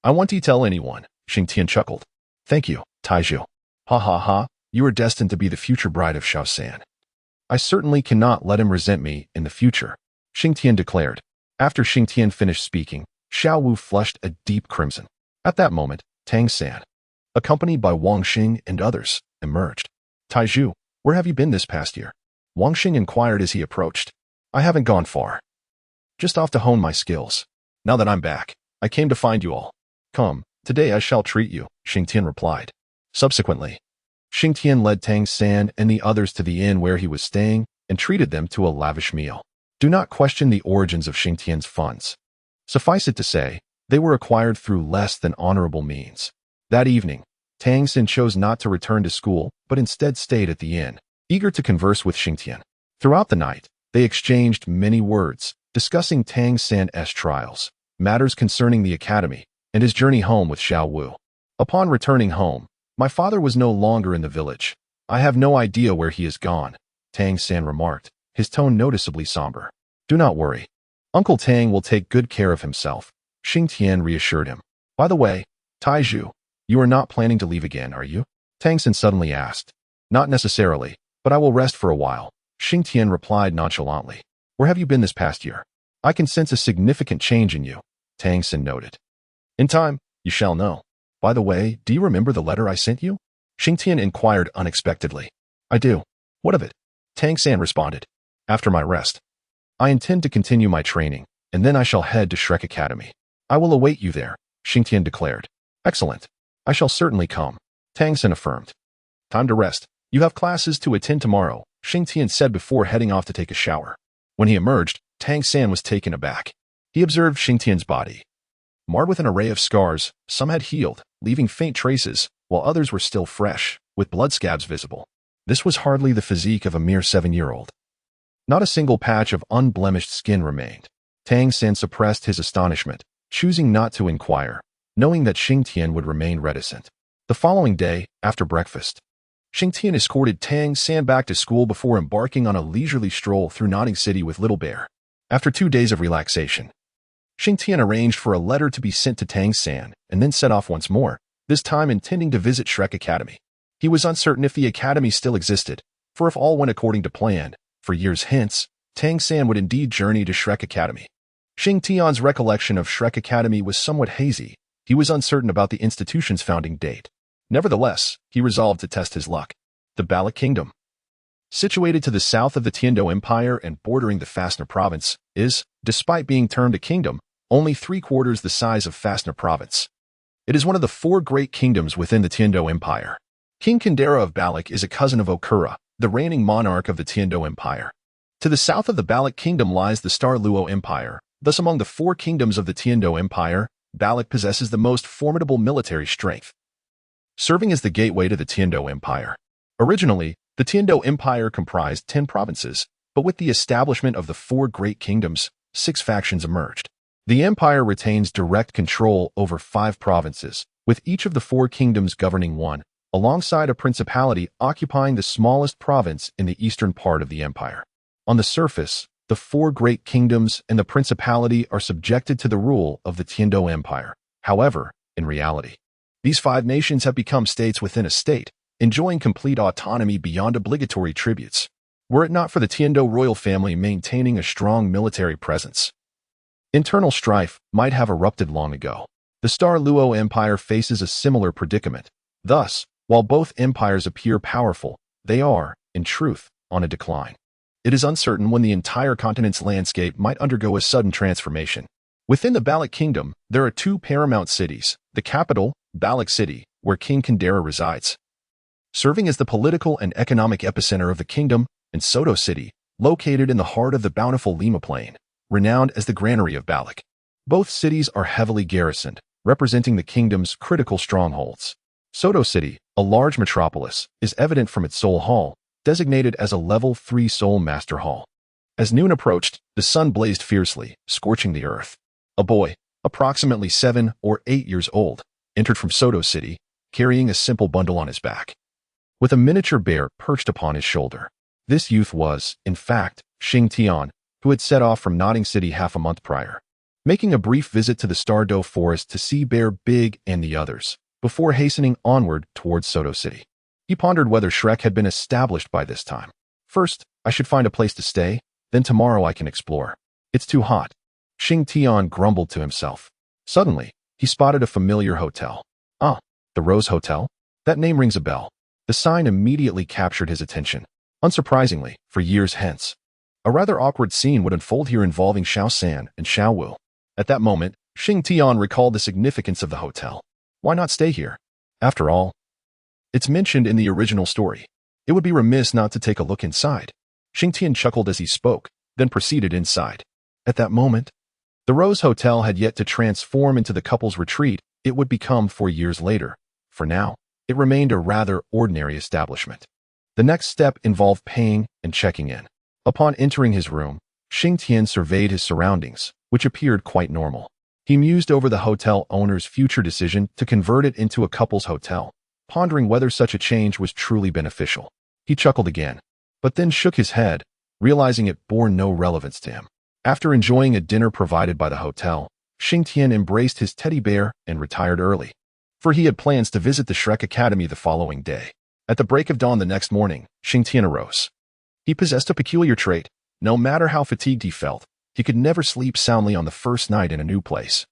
I won't tell anyone, Xing Tian chuckled. Thank you, Taizhu. Ha ha ha, you are destined to be the future bride of Shaosan. I certainly cannot let him resent me in the future, Xing Tian declared. After Xing Tian finished speaking, Xiao Wu flushed a deep crimson. At that moment, Tang San, accompanied by Wang Xing and others, emerged. Taizhu, where have you been this past year? Wang Xing inquired as he approached. I haven't gone far. Just off to hone my skills. Now that I'm back, I came to find you all. Come, today I shall treat you, Xing Tian replied. Subsequently, Xing Tian led Tang San and the others to the inn where he was staying and treated them to a lavish meal. Do not question the origins of Xing Tian's funds. Suffice it to say, they were acquired through less than honorable means. That evening, Tang San chose not to return to school, but instead stayed at the inn, eager to converse with Xing Tian. Throughout the night, they exchanged many words, discussing Tang San's trials, matters concerning the academy, and his journey home with Xiao Wu. Upon returning home, my father was no longer in the village. I have no idea where he has gone, Tang San remarked, his tone noticeably somber. Do not worry. Uncle Tang will take good care of himself, Xing Tian reassured him. By the way, Taizhu, you are not planning to leave again, are you? Tang San suddenly asked. Not necessarily, but I will rest for a while, Xing Tian replied nonchalantly. Where have you been this past year? I can sense a significant change in you, Tang San noted. In time, you shall know. By the way, do you remember the letter I sent you? Xing Tian inquired unexpectedly. I do. What of it? Tang San responded. After my rest, I intend to continue my training, and then I shall head to Shrek Academy. I will await you there, Xing Tian declared. Excellent. I shall certainly come, Tang San affirmed. Time to rest. You have classes to attend tomorrow, Xing Tian said before heading off to take a shower. When he emerged, Tang San was taken aback. He observed Xing Tian's body, marred with an array of scars. Some had healed, leaving faint traces, while others were still fresh, with blood scabs visible. This was hardly the physique of a mere 7-year-old. Not a single patch of unblemished skin remained. Tang San suppressed his astonishment, choosing not to inquire, knowing that Xing Tian would remain reticent. The following day, after breakfast, Xing Tian escorted Tang San back to school before embarking on a leisurely stroll through Nodding City with Little Bear. After 2 days of relaxation, Xing Tian arranged for a letter to be sent to Tang San and then set off once more, this time intending to visit Shrek Academy. He was uncertain if the academy still existed, for if all went according to plan, for years hence, Tang San would indeed journey to Shrek Academy. Xing Tian's recollection of Shrek Academy was somewhat hazy. He was uncertain about the institution's founding date. Nevertheless, he resolved to test his luck. The Balak Kingdom, situated to the south of the Tiando Empire and bordering the Fastner Province, is, despite being termed a kingdom, only 3/4 the size of Fastner Province. It is one of the 4 great kingdoms within the Tiando Empire. King Kandera of Balak is a cousin of Okura, the reigning monarch of the Tiando Empire. To the south of the Balak Kingdom lies the Star Luo Empire. Thus, among the 4 kingdoms of the Tiando Empire, Balak possesses the most formidable military strength, serving as the gateway to the Tiando Empire. Originally, the Tiando Empire comprised 10 provinces, but with the establishment of the 4 great kingdoms, 6 factions emerged. The empire retains direct control over 5 provinces, with each of the 4 kingdoms governing one, alongside a principality occupying the smallest province in the eastern part of the empire. On the surface, the 4 great kingdoms and the principality are subjected to the rule of the Tiando Empire. However, in reality, these 5 nations have become states within a state, enjoying complete autonomy beyond obligatory tributes, were it not for the Tiando royal family maintaining a strong military presence. Internal strife might have erupted long ago. The Star Luo Empire faces a similar predicament. Thus, while both empires appear powerful, they are, in truth, on a decline. It is uncertain when the entire continent's landscape might undergo a sudden transformation. Within the Balak Kingdom, there are 2 paramount cities, the capital, Balak City, where King Kandera resides, serving as the political and economic epicenter of the kingdom, and Soto City, located in the heart of the bountiful Lima Plain, renowned as the granary of Balak. Both cities are heavily garrisoned, representing the kingdom's critical strongholds. Soto City, a large metropolis, is evident from its Soul Hall, designated as a Level 3 Soul Master Hall. As noon approached, the sun blazed fiercely, scorching the earth. A boy, approximately 7 or 8 years old, entered from Soto City, carrying a simple bundle on his back, with a miniature bear perched upon his shoulder. This youth was, in fact, Xing Tian, who had set off from Nodding City half a month prior. making a brief visit to the Douluo forest to see Bear Big and the others, before hastening onward towards Soto City. He pondered whether Shrek had been established by this time. First, I should find a place to stay, then tomorrow I can explore. It's too hot. Xing Tian grumbled to himself. Suddenly, he spotted a familiar hotel. Ah, the Rose Hotel? That name rings a bell. The sign immediately captured his attention. Unsurprisingly, for years hence, a rather awkward scene would unfold here involving Xiao San and Xiao Wu. At that moment, Xing Tian recalled the significance of the hotel. Why not stay here? After all, it's mentioned in the original story. It would be remiss not to take a look inside. Xing Tian chuckled as he spoke, then proceeded inside. At that moment, the Rose Hotel had yet to transform into the couple's retreat it would become 4 years later. For now, it remained a rather ordinary establishment. The next step involved paying and checking in. Upon entering his room, Xing Tian surveyed his surroundings, which appeared quite normal. He mused over the hotel owner's future decision to convert it into a couple's hotel, pondering whether such a change was truly beneficial. He chuckled again, but then shook his head, realizing it bore no relevance to him. After enjoying a dinner provided by the hotel, Xing Tian embraced his teddy bear and retired early, for he had plans to visit the Shrek Academy the following day. At the break of dawn the next morning, Xing Tian arose. He possessed a peculiar trait. No matter how fatigued he felt, he could never sleep soundly on the first night in a new place,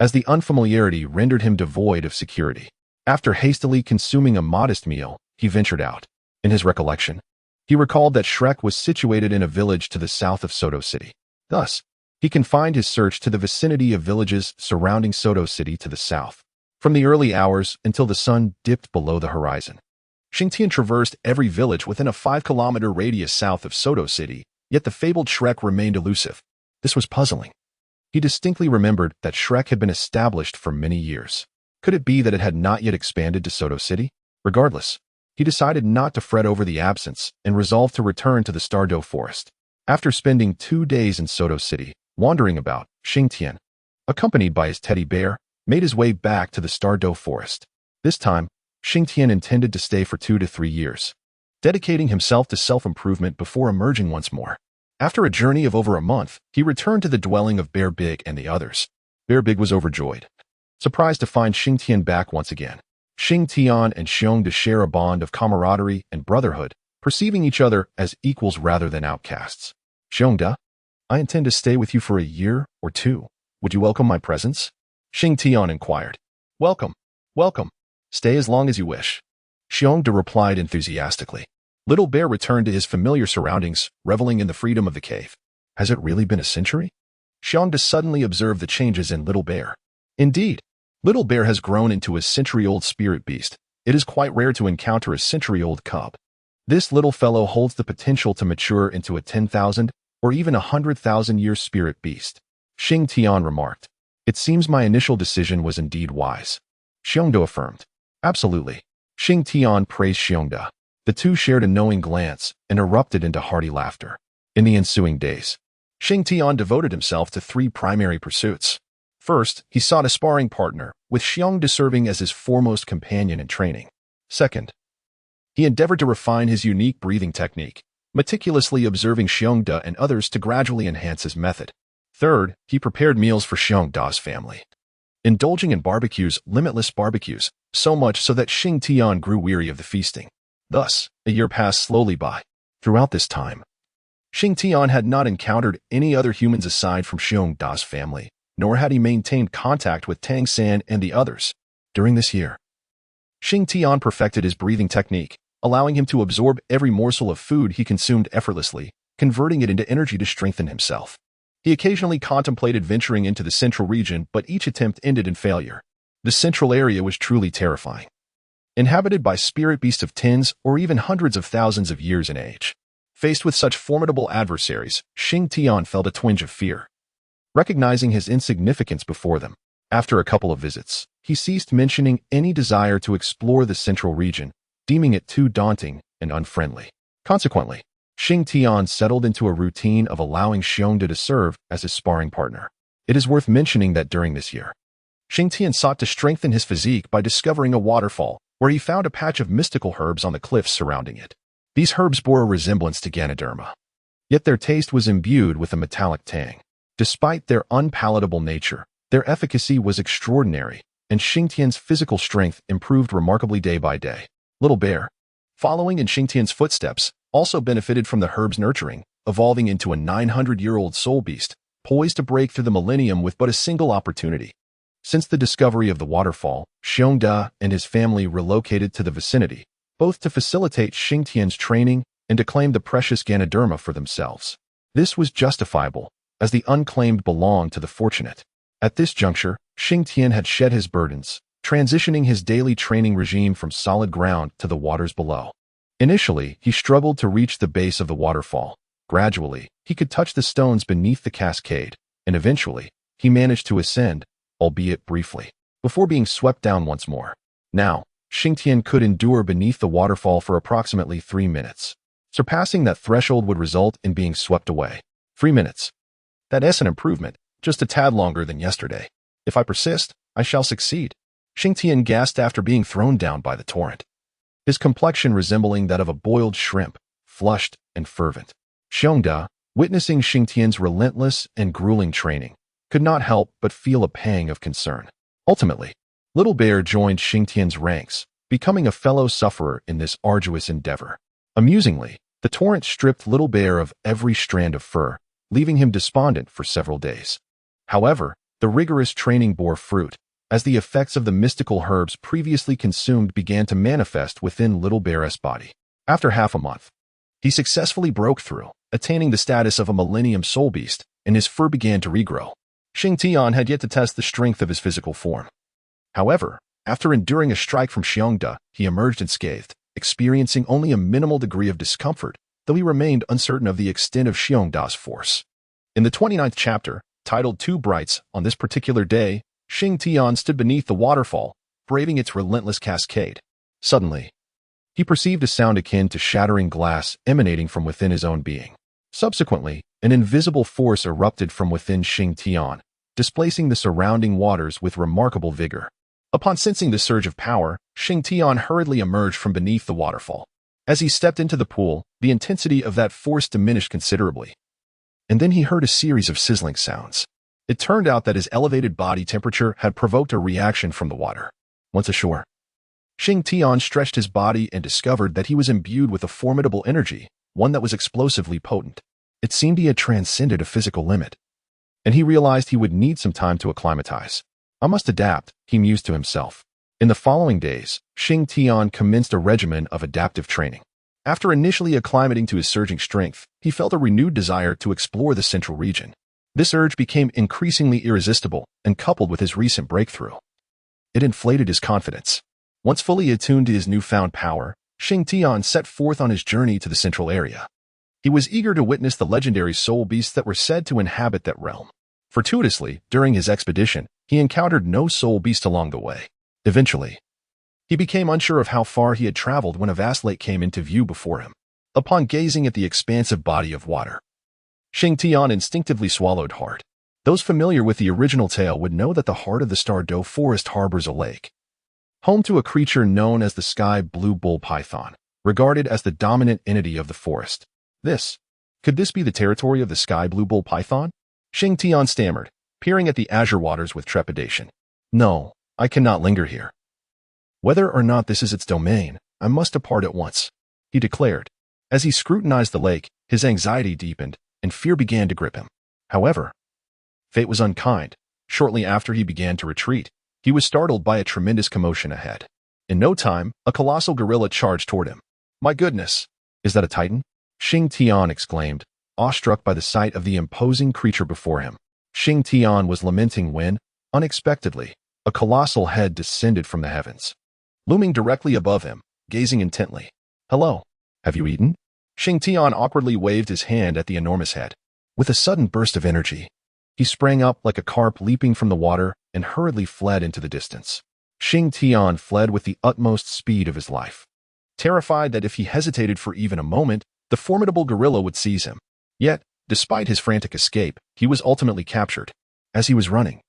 as the unfamiliarity rendered him devoid of security. After hastily consuming a modest meal, he ventured out. In his recollection, he recalled that Shrek was situated in a village to the south of Soto City. Thus, he confined his search to the vicinity of villages surrounding Soto City to the south, from the early hours until the sun dipped below the horizon. Xing Tian traversed every village within a 5-kilometer radius south of Soto City, yet the fabled Shrek remained elusive. This was puzzling. He distinctly remembered that Shrek had been established for many years. Could it be that it had not yet expanded to Soto City? Regardless, he decided not to fret over the absence and resolved to return to the Douluo forest. After spending 2 days in Soto City, wandering about, Xing Tian, accompanied by his teddy bear, made his way back to the Douluo forest. This time, Xing Tian intended to stay for 2 to 3 years, dedicating himself to self-improvement before emerging once more. After a journey of over a month, he returned to the dwelling of Bear Big and the others. Bear Big was overjoyed, surprised to find Xing Tian back once again. Xing Tian and Xiong share a bond of camaraderie and brotherhood, perceiving each other as equals rather than outcasts. Xiong, I intend to stay with you for a year or 2. Would you welcome my presence? Xing Tian inquired. Welcome, welcome. Stay as long as you wish. Xiong replied enthusiastically. Little Bear returned to his familiar surroundings, reveling in the freedom of the cave. Has it really been a century? Xiong suddenly observed the changes in Little Bear. Indeed, Little Bear has grown into a century-old spirit beast. It is quite rare to encounter a century-old cub. This little fellow holds the potential to mature into a 10,000 or even 100,000-year spirit beast. Xing Tian remarked. It seems my initial decision was indeed wise. Xiong affirmed. Absolutely. Xing Tian praised Xiong. The two shared a knowing glance and erupted into hearty laughter. In the ensuing days, Xing Tian devoted himself to 3 primary pursuits. First, he sought a sparring partner, with Xiong serving as his foremost companion in training. Second, he endeavored to refine his unique breathing technique, meticulously observing Xiong and others to gradually enhance his method. Third, he prepared meals for Xiong's family, indulging in limitless barbecues, so much so that Xing Tian grew weary of the feasting. Thus, a year passed slowly by. Throughout this time, Xing Tian had not encountered any other humans aside from Xiong's family, nor had he maintained contact with Tang San and the others. During this year, Xing Tian perfected his breathing technique, allowing him to absorb every morsel of food he consumed effortlessly, converting it into energy to strengthen himself. He occasionally contemplated venturing into the central region, but each attempt ended in failure. The central area was truly terrifying, inhabited by spirit beasts of tens or even hundreds of thousands of years in age. Faced with such formidable adversaries, Xing Tian felt a twinge of fear. Recognizing his insignificance before them, after a couple of visits, he ceased mentioning any desire to explore the central region, deeming it too daunting and unfriendly. Consequently, Xing Tian settled into a routine of allowing Xiong to serve as his sparring partner. It is worth mentioning that during this year, Xing Tian sought to strengthen his physique by discovering a waterfall, where he found a patch of mystical herbs on the cliffs surrounding it. These herbs bore a resemblance to Ganoderma, yet their taste was imbued with a metallic tang. Despite their unpalatable nature, their efficacy was extraordinary, and Xing Tian's physical strength improved remarkably day by day. Little Bear, following in Xing Tian's footsteps, also benefited from the herb's nurturing, evolving into a 900-year-old soul beast, poised to break through the millennium with but a single opportunity. Since the discovery of the waterfall, Xiongda and his family relocated to the vicinity, both to facilitate Xing Tian's training and to claim the precious Ganoderma for themselves. This was justifiable, as the unclaimed belonged to the fortunate. At this juncture, Xing Tian had shed his burdens, transitioning his daily training regime from solid ground to the waters below. Initially, he struggled to reach the base of the waterfall. Gradually, he could touch the stones beneath the cascade, and eventually, he managed to ascend, albeit briefly, before being swept down once more. Now, Xing Tian could endure beneath the waterfall for approximately 3 minutes. Surpassing that threshold would result in being swept away. 3 minutes. That is an improvement, just a tad longer than yesterday. If I persist, I shall succeed. Xing Tian gasped after being thrown down by the torrent, his complexion resembling that of a boiled shrimp, flushed and fervent. Xiongda, witnessing Xing Tian's relentless and grueling training, could not help but feel a pang of concern. Ultimately, Little Bear joined Xing Tian's ranks, becoming a fellow sufferer in this arduous endeavor. Amusingly, the torrent stripped Little Bear of every strand of fur, leaving him despondent for several days. However, the rigorous training bore fruit, as the effects of the mystical herbs previously consumed began to manifest within Little Bear's body. After half a month, he successfully broke through, attaining the status of a millennium soul beast, and his fur began to regrow. Xing Tian had yet to test the strength of his physical form. However, after enduring a strike from Xiongda, he emerged unscathed, experiencing only a minimal degree of discomfort, though he remained uncertain of the extent of Xiongda's force. In the 29th chapter, titled Two Brights, on this particular day, Xing Tian stood beneath the waterfall, braving its relentless cascade. Suddenly, he perceived a sound akin to shattering glass emanating from within his own being. Subsequently, an invisible force erupted from within Xing Tian, displacing the surrounding waters with remarkable vigor. Upon sensing the surge of power, Xing Tian hurriedly emerged from beneath the waterfall. As he stepped into the pool, the intensity of that force diminished considerably. And then he heard a series of sizzling sounds. It turned out that his elevated body temperature had provoked a reaction from the water. Once ashore, Xing Tian stretched his body and discovered that he was imbued with a formidable energy, one that was explosively potent. It seemed he had transcended a physical limit, and he realized he would need some time to acclimatize. I must adapt, he mused to himself. In the following days, Xing Tian commenced a regimen of adaptive training. After initially acclimating to his surging strength, he felt a renewed desire to explore the central region. This urge became increasingly irresistible, and coupled with his recent breakthrough, it inflated his confidence. Once fully attuned to his newfound power, Xing Tian set forth on his journey to the central area. He was eager to witness the legendary soul beasts that were said to inhabit that realm. Fortuitously, during his expedition, he encountered no soul beast along the way. Eventually, he became unsure of how far he had traveled when a vast lake came into view before him. Upon gazing at the expansive body of water, Xing Tian instinctively swallowed hard. Those familiar with the original tale would know that the heart of the Douluo forest harbors a lake, home to a creature known as the sky blue bull python, regarded as the dominant entity of the forest. Could this be the territory of the sky blue bull python? Xing Tian stammered, peering at the azure waters with trepidation. No, I cannot linger here. Whether or not this is its domain, I must depart at once, he declared. As he scrutinized the lake, his anxiety deepened, and fear began to grip him. However, fate was unkind. Shortly after he began to retreat, he was startled by a tremendous commotion ahead. In no time, a colossal gorilla charged toward him. My goodness, is that a titan? Xing Tian exclaimed, awestruck by the sight of the imposing creature before him. Xing Tian was lamenting when, unexpectedly, a colossal head descended from the heavens. Looming directly above him, gazing intently. Hello, have you eaten? Xing Tian awkwardly waved his hand at the enormous head. With a sudden burst of energy, he sprang up like a carp leaping from the water and hurriedly fled into the distance. Xing Tian fled with the utmost speed of his life, terrified that if he hesitated for even a moment, the formidable gorilla would seize him. Yet, despite his frantic escape, he was ultimately captured. As he was running,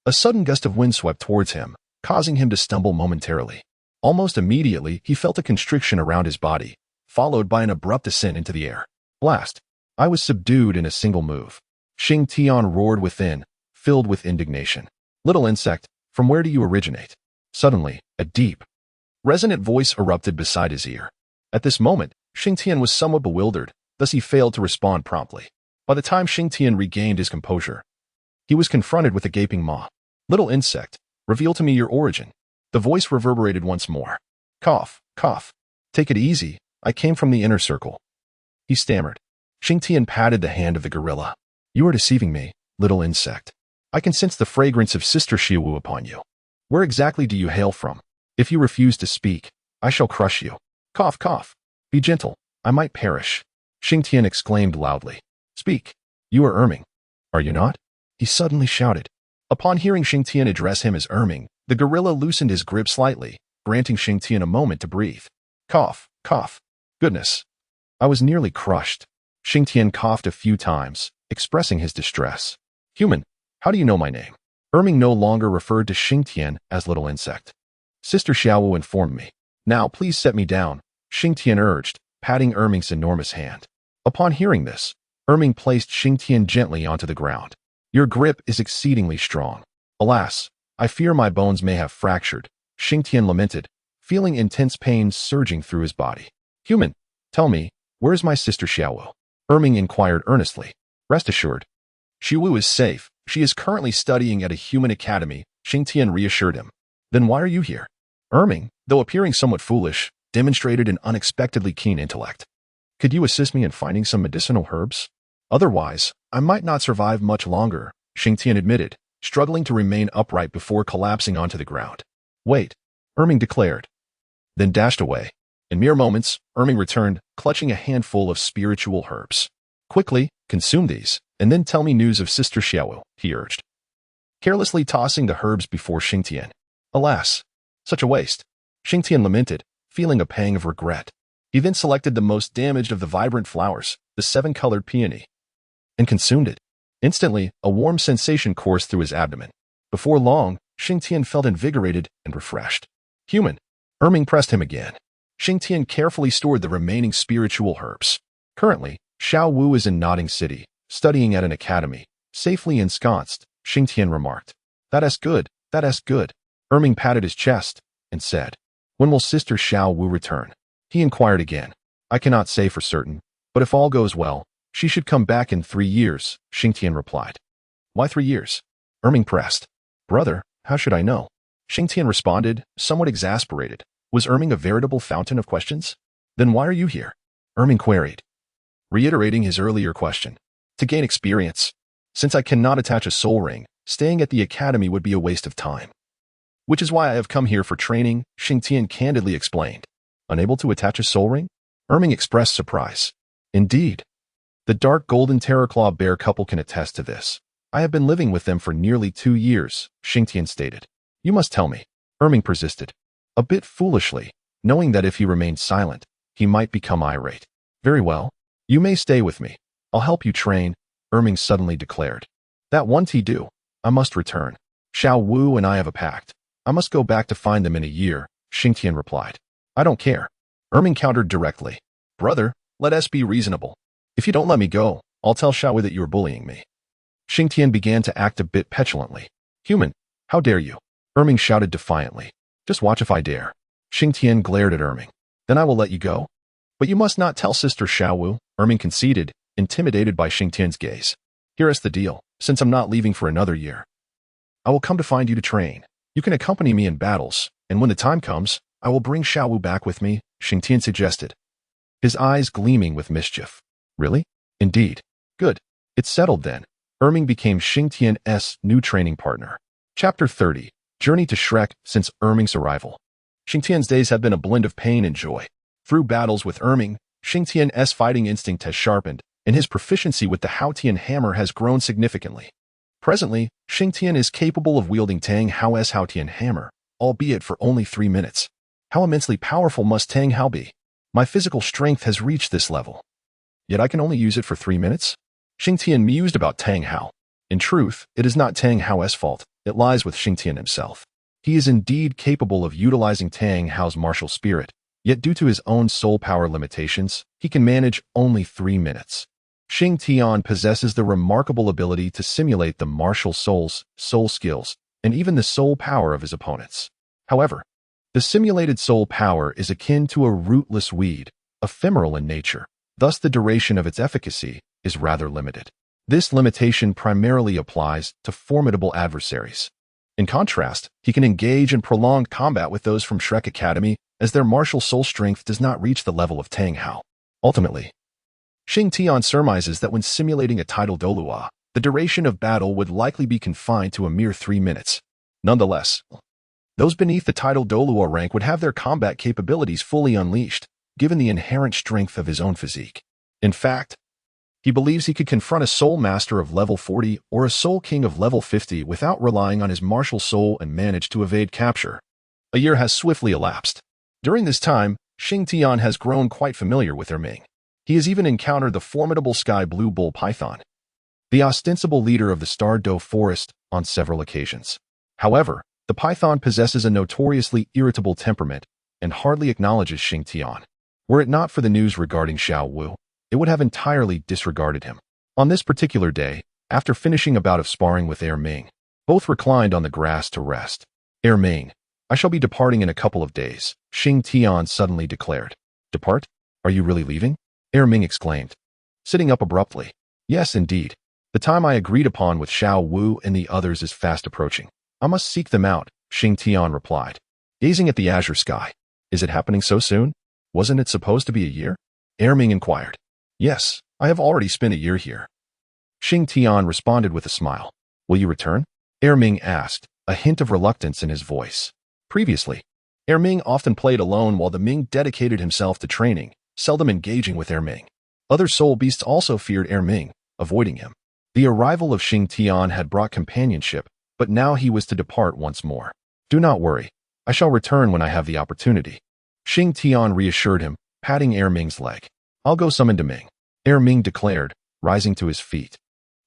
a sudden gust of wind swept towards him, causing him to stumble momentarily. Almost immediately, he felt a constriction around his body, followed by an abrupt ascent into the air. Blast! I was subdued in a single move. Xing Tian roared within, filled with indignation. Little insect, from where do you originate? Suddenly, a deep, resonant voice erupted beside his ear. At this moment, Xing Tian was somewhat bewildered, thus he failed to respond promptly. By the time Xing Tian regained his composure, he was confronted with a gaping maw. Little insect, reveal to me your origin. The voice reverberated once more. Cough, cough. Take it easy, I came from the inner circle. He stammered. Xing Tian patted the hand of the gorilla. You are deceiving me, little insect. I can sense the fragrance of Sister Xiaowu upon you. Where exactly do you hail from? If you refuse to speak, I shall crush you. Cough, cough. Be gentle, I might perish. Xing Tian exclaimed loudly. Speak. You are Erming, are you not? He suddenly shouted. Upon hearing Xing Tian address him as Erming, the gorilla loosened his grip slightly, granting Xing Tian a moment to breathe. Cough, cough. Goodness. I was nearly crushed. Xing Tian coughed a few times, expressing his distress. Human, how do you know my name? Erming no longer referred to Xing Tian as little insect. Sister Xiaowu informed me. Now please set me down, Xing Tian urged, patting Erming's enormous hand. Upon hearing this, Erming placed Xing Tian gently onto the ground. Your grip is exceedingly strong. Alas, I fear my bones may have fractured, Xing Tian lamented, feeling intense pain surging through his body. Human, tell me, where is my sister Xiaowu? Erming inquired earnestly. Rest assured, Xiaowu is safe. She is currently studying at a human academy, Xing Tian reassured him. Then why are you here? Erming, though appearing somewhat foolish, demonstrated an unexpectedly keen intellect. Could you assist me in finding some medicinal herbs? Otherwise, I might not survive much longer, Xing Tian admitted, struggling to remain upright before collapsing onto the ground. Wait, Erming declared, then dashed away. In mere moments, Erming returned, clutching a handful of spiritual herbs. Quickly, consume these, and then tell me news of Sister Xiaowu, he urged, carelessly tossing the herbs before Xing Tian. Alas, such a waste, Xing Tian lamented, feeling a pang of regret. He then selected the most damaged of the vibrant flowers, the 7-colored peony, and consumed it. Instantly, a warm sensation coursed through his abdomen. Before long, Xing Tian felt invigorated and refreshed. Human, Erming pressed him again. Xing Tian carefully stored the remaining spiritual herbs. Currently, Xiao Wu is in Nodding City, studying at an academy, safely ensconced, Xing Tian remarked. That is good, that is good. Erming patted his chest and said, when will Sister Xiao Wu return? He inquired again. I cannot say for certain, but if all goes well, she should come back in 3 years, Xing Tian replied. Why 3 years? Erming pressed. Brother, how should I know? Xing Tian responded, somewhat exasperated. Was Erming a veritable fountain of questions? Then why are you here? Erming queried, reiterating his earlier question. To gain experience. Since I cannot attach a soul ring, staying at the academy would be a waste of time. Which is why I have come here for training, Xing Tian candidly explained. Unable to attach a soul ring? Erming expressed surprise. Indeed. The dark golden terraclaw bear couple can attest to this. I have been living with them for nearly 2 years, Xing Tian stated. You must tell me. Erming persisted. A bit foolishly, knowing that if he remained silent, he might become irate. Very well. You may stay with me. I'll help you train, Erming suddenly declared. That once he do, I must return. Xiao Wu and I have a pact. I must go back to find them in a year, Xing Tian replied. I don't care. Erming countered directly. Brother, let us be reasonable. If you don't let me go, I'll tell Xiao Wu that you are bullying me. Xing Tian began to act a bit petulantly. Human, how dare you? Erming shouted defiantly. Just watch if I dare. Xing Tian glared at Erming. Then I will let you go. But you must not tell Sister Xiao Wu, Erming conceded, intimidated by Xing Tian's gaze. Here is the deal, since I'm not leaving for another year. I will come to find you to train. You can accompany me in battles, and when the time comes, I will bring Xiao Wu back with me, Xing Tian suggested, his eyes gleaming with mischief. Really? Indeed. Good. It's settled then. Erming became Xing Tian's new training partner. Chapter 30. Journey to Shrek since Erming's arrival. Xing Tian's days have been a blend of pain and joy. Through battles with Erming, Xing Tian's fighting instinct has sharpened, and his proficiency with the Haotian hammer has grown significantly. Presently, Xing Tian is capable of wielding Tang Hao's Haotian hammer, albeit for only 3 minutes. How immensely powerful must Tang Hao be? My physical strength has reached this level. Yet I can only use it for 3 minutes? Xing Tian mused about Tang Hao. In truth, it is not Tang Hao's fault. It lies with Xing Tian himself. He is indeed capable of utilizing Tang Hao's martial spirit, yet due to his own soul power limitations, he can manage only 3 minutes. Xing Tian possesses the remarkable ability to simulate the martial soul skills, and even the soul power of his opponents. However, the simulated soul power is akin to a rootless weed, ephemeral in nature. Thus, the duration of its efficacy is rather limited. This limitation primarily applies to formidable adversaries. In contrast, he can engage in prolonged combat with those from Shrek Academy, as their martial soul strength does not reach the level of Tang Hao. Ultimately, Xing Tian surmises that when simulating a title Douluo, the duration of battle would likely be confined to a mere 3 minutes. Nonetheless, those beneath the title Douluo rank would have their combat capabilities fully unleashed, given the inherent strength of his own physique. In fact, he believes he could confront a soul master of level 40 or a soul king of level 50 without relying on his martial soul and manage to evade capture. A year has swiftly elapsed. During this time, Xing Tian has grown quite familiar with Erming. He has even encountered the formidable sky blue bull python, the ostensible leader of the Star Do forest, on several occasions. However, the python possesses a notoriously irritable temperament and hardly acknowledges Xing Tian. Were it not for the news regarding Xiao Wu, it would have entirely disregarded him. On this particular day, after finishing a bout of sparring with Erming, both reclined on the grass to rest. Erming, I shall be departing in a couple of days, Xing Tian suddenly declared. Depart? Are you really leaving? Erming exclaimed, sitting up abruptly. Yes, indeed. The time I agreed upon with Xiao Wu and the others is fast approaching. I must seek them out, Xing Tian replied, gazing at the azure sky. Is it happening so soon? Wasn't it supposed to be a year? Erming inquired. Yes, I have already spent a year here. Xing Tian responded with a smile. Will you return? Erming asked, a hint of reluctance in his voice. Previously, Erming often played alone while the Ming dedicated himself to training, seldom engaging with Erming. Other soul beasts also feared Erming, avoiding him. The arrival of Xing Tian had brought companionship, but now he was to depart once more. Do not worry. I shall return when I have the opportunity. Xing Tian reassured him, patting Erming's leg. I'll go summon Deming, Erming declared, rising to his feet.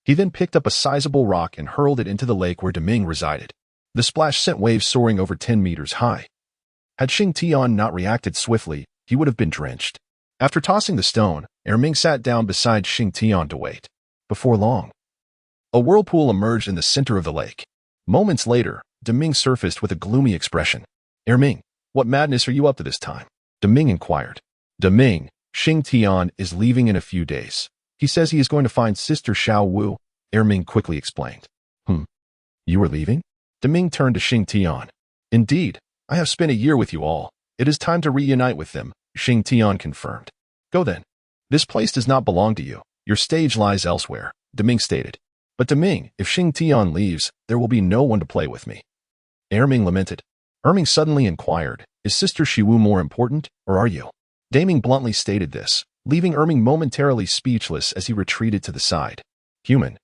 He then picked up a sizable rock and hurled it into the lake where Deming resided. The splash sent waves soaring over 10 meters high. Had Xing Tian not reacted swiftly, he would have been drenched. After tossing the stone, Erming sat down beside Xing Tian to wait. Before long, a whirlpool emerged in the center of the lake. Moments later, Deming surfaced with a gloomy expression. Erming, what madness are you up to this time? Deming inquired. Deming, Xing Tian is leaving in a few days. He says he is going to find Sister Xiao Wu, Erming quickly explained. You are leaving? Deming turned to Xing Tian. Indeed, I have spent a year with you all. It is time to reunite with them, Xing Tian confirmed. Go then. This place does not belong to you. Your stage lies elsewhere, Deming stated. But Deming, if Xing Tian leaves, there will be no one to play with me. Erming lamented. Erming suddenly inquired, is Sister Shiwu more important, or are you? Deming bluntly stated this, leaving Erming momentarily speechless as he retreated to the side. Human.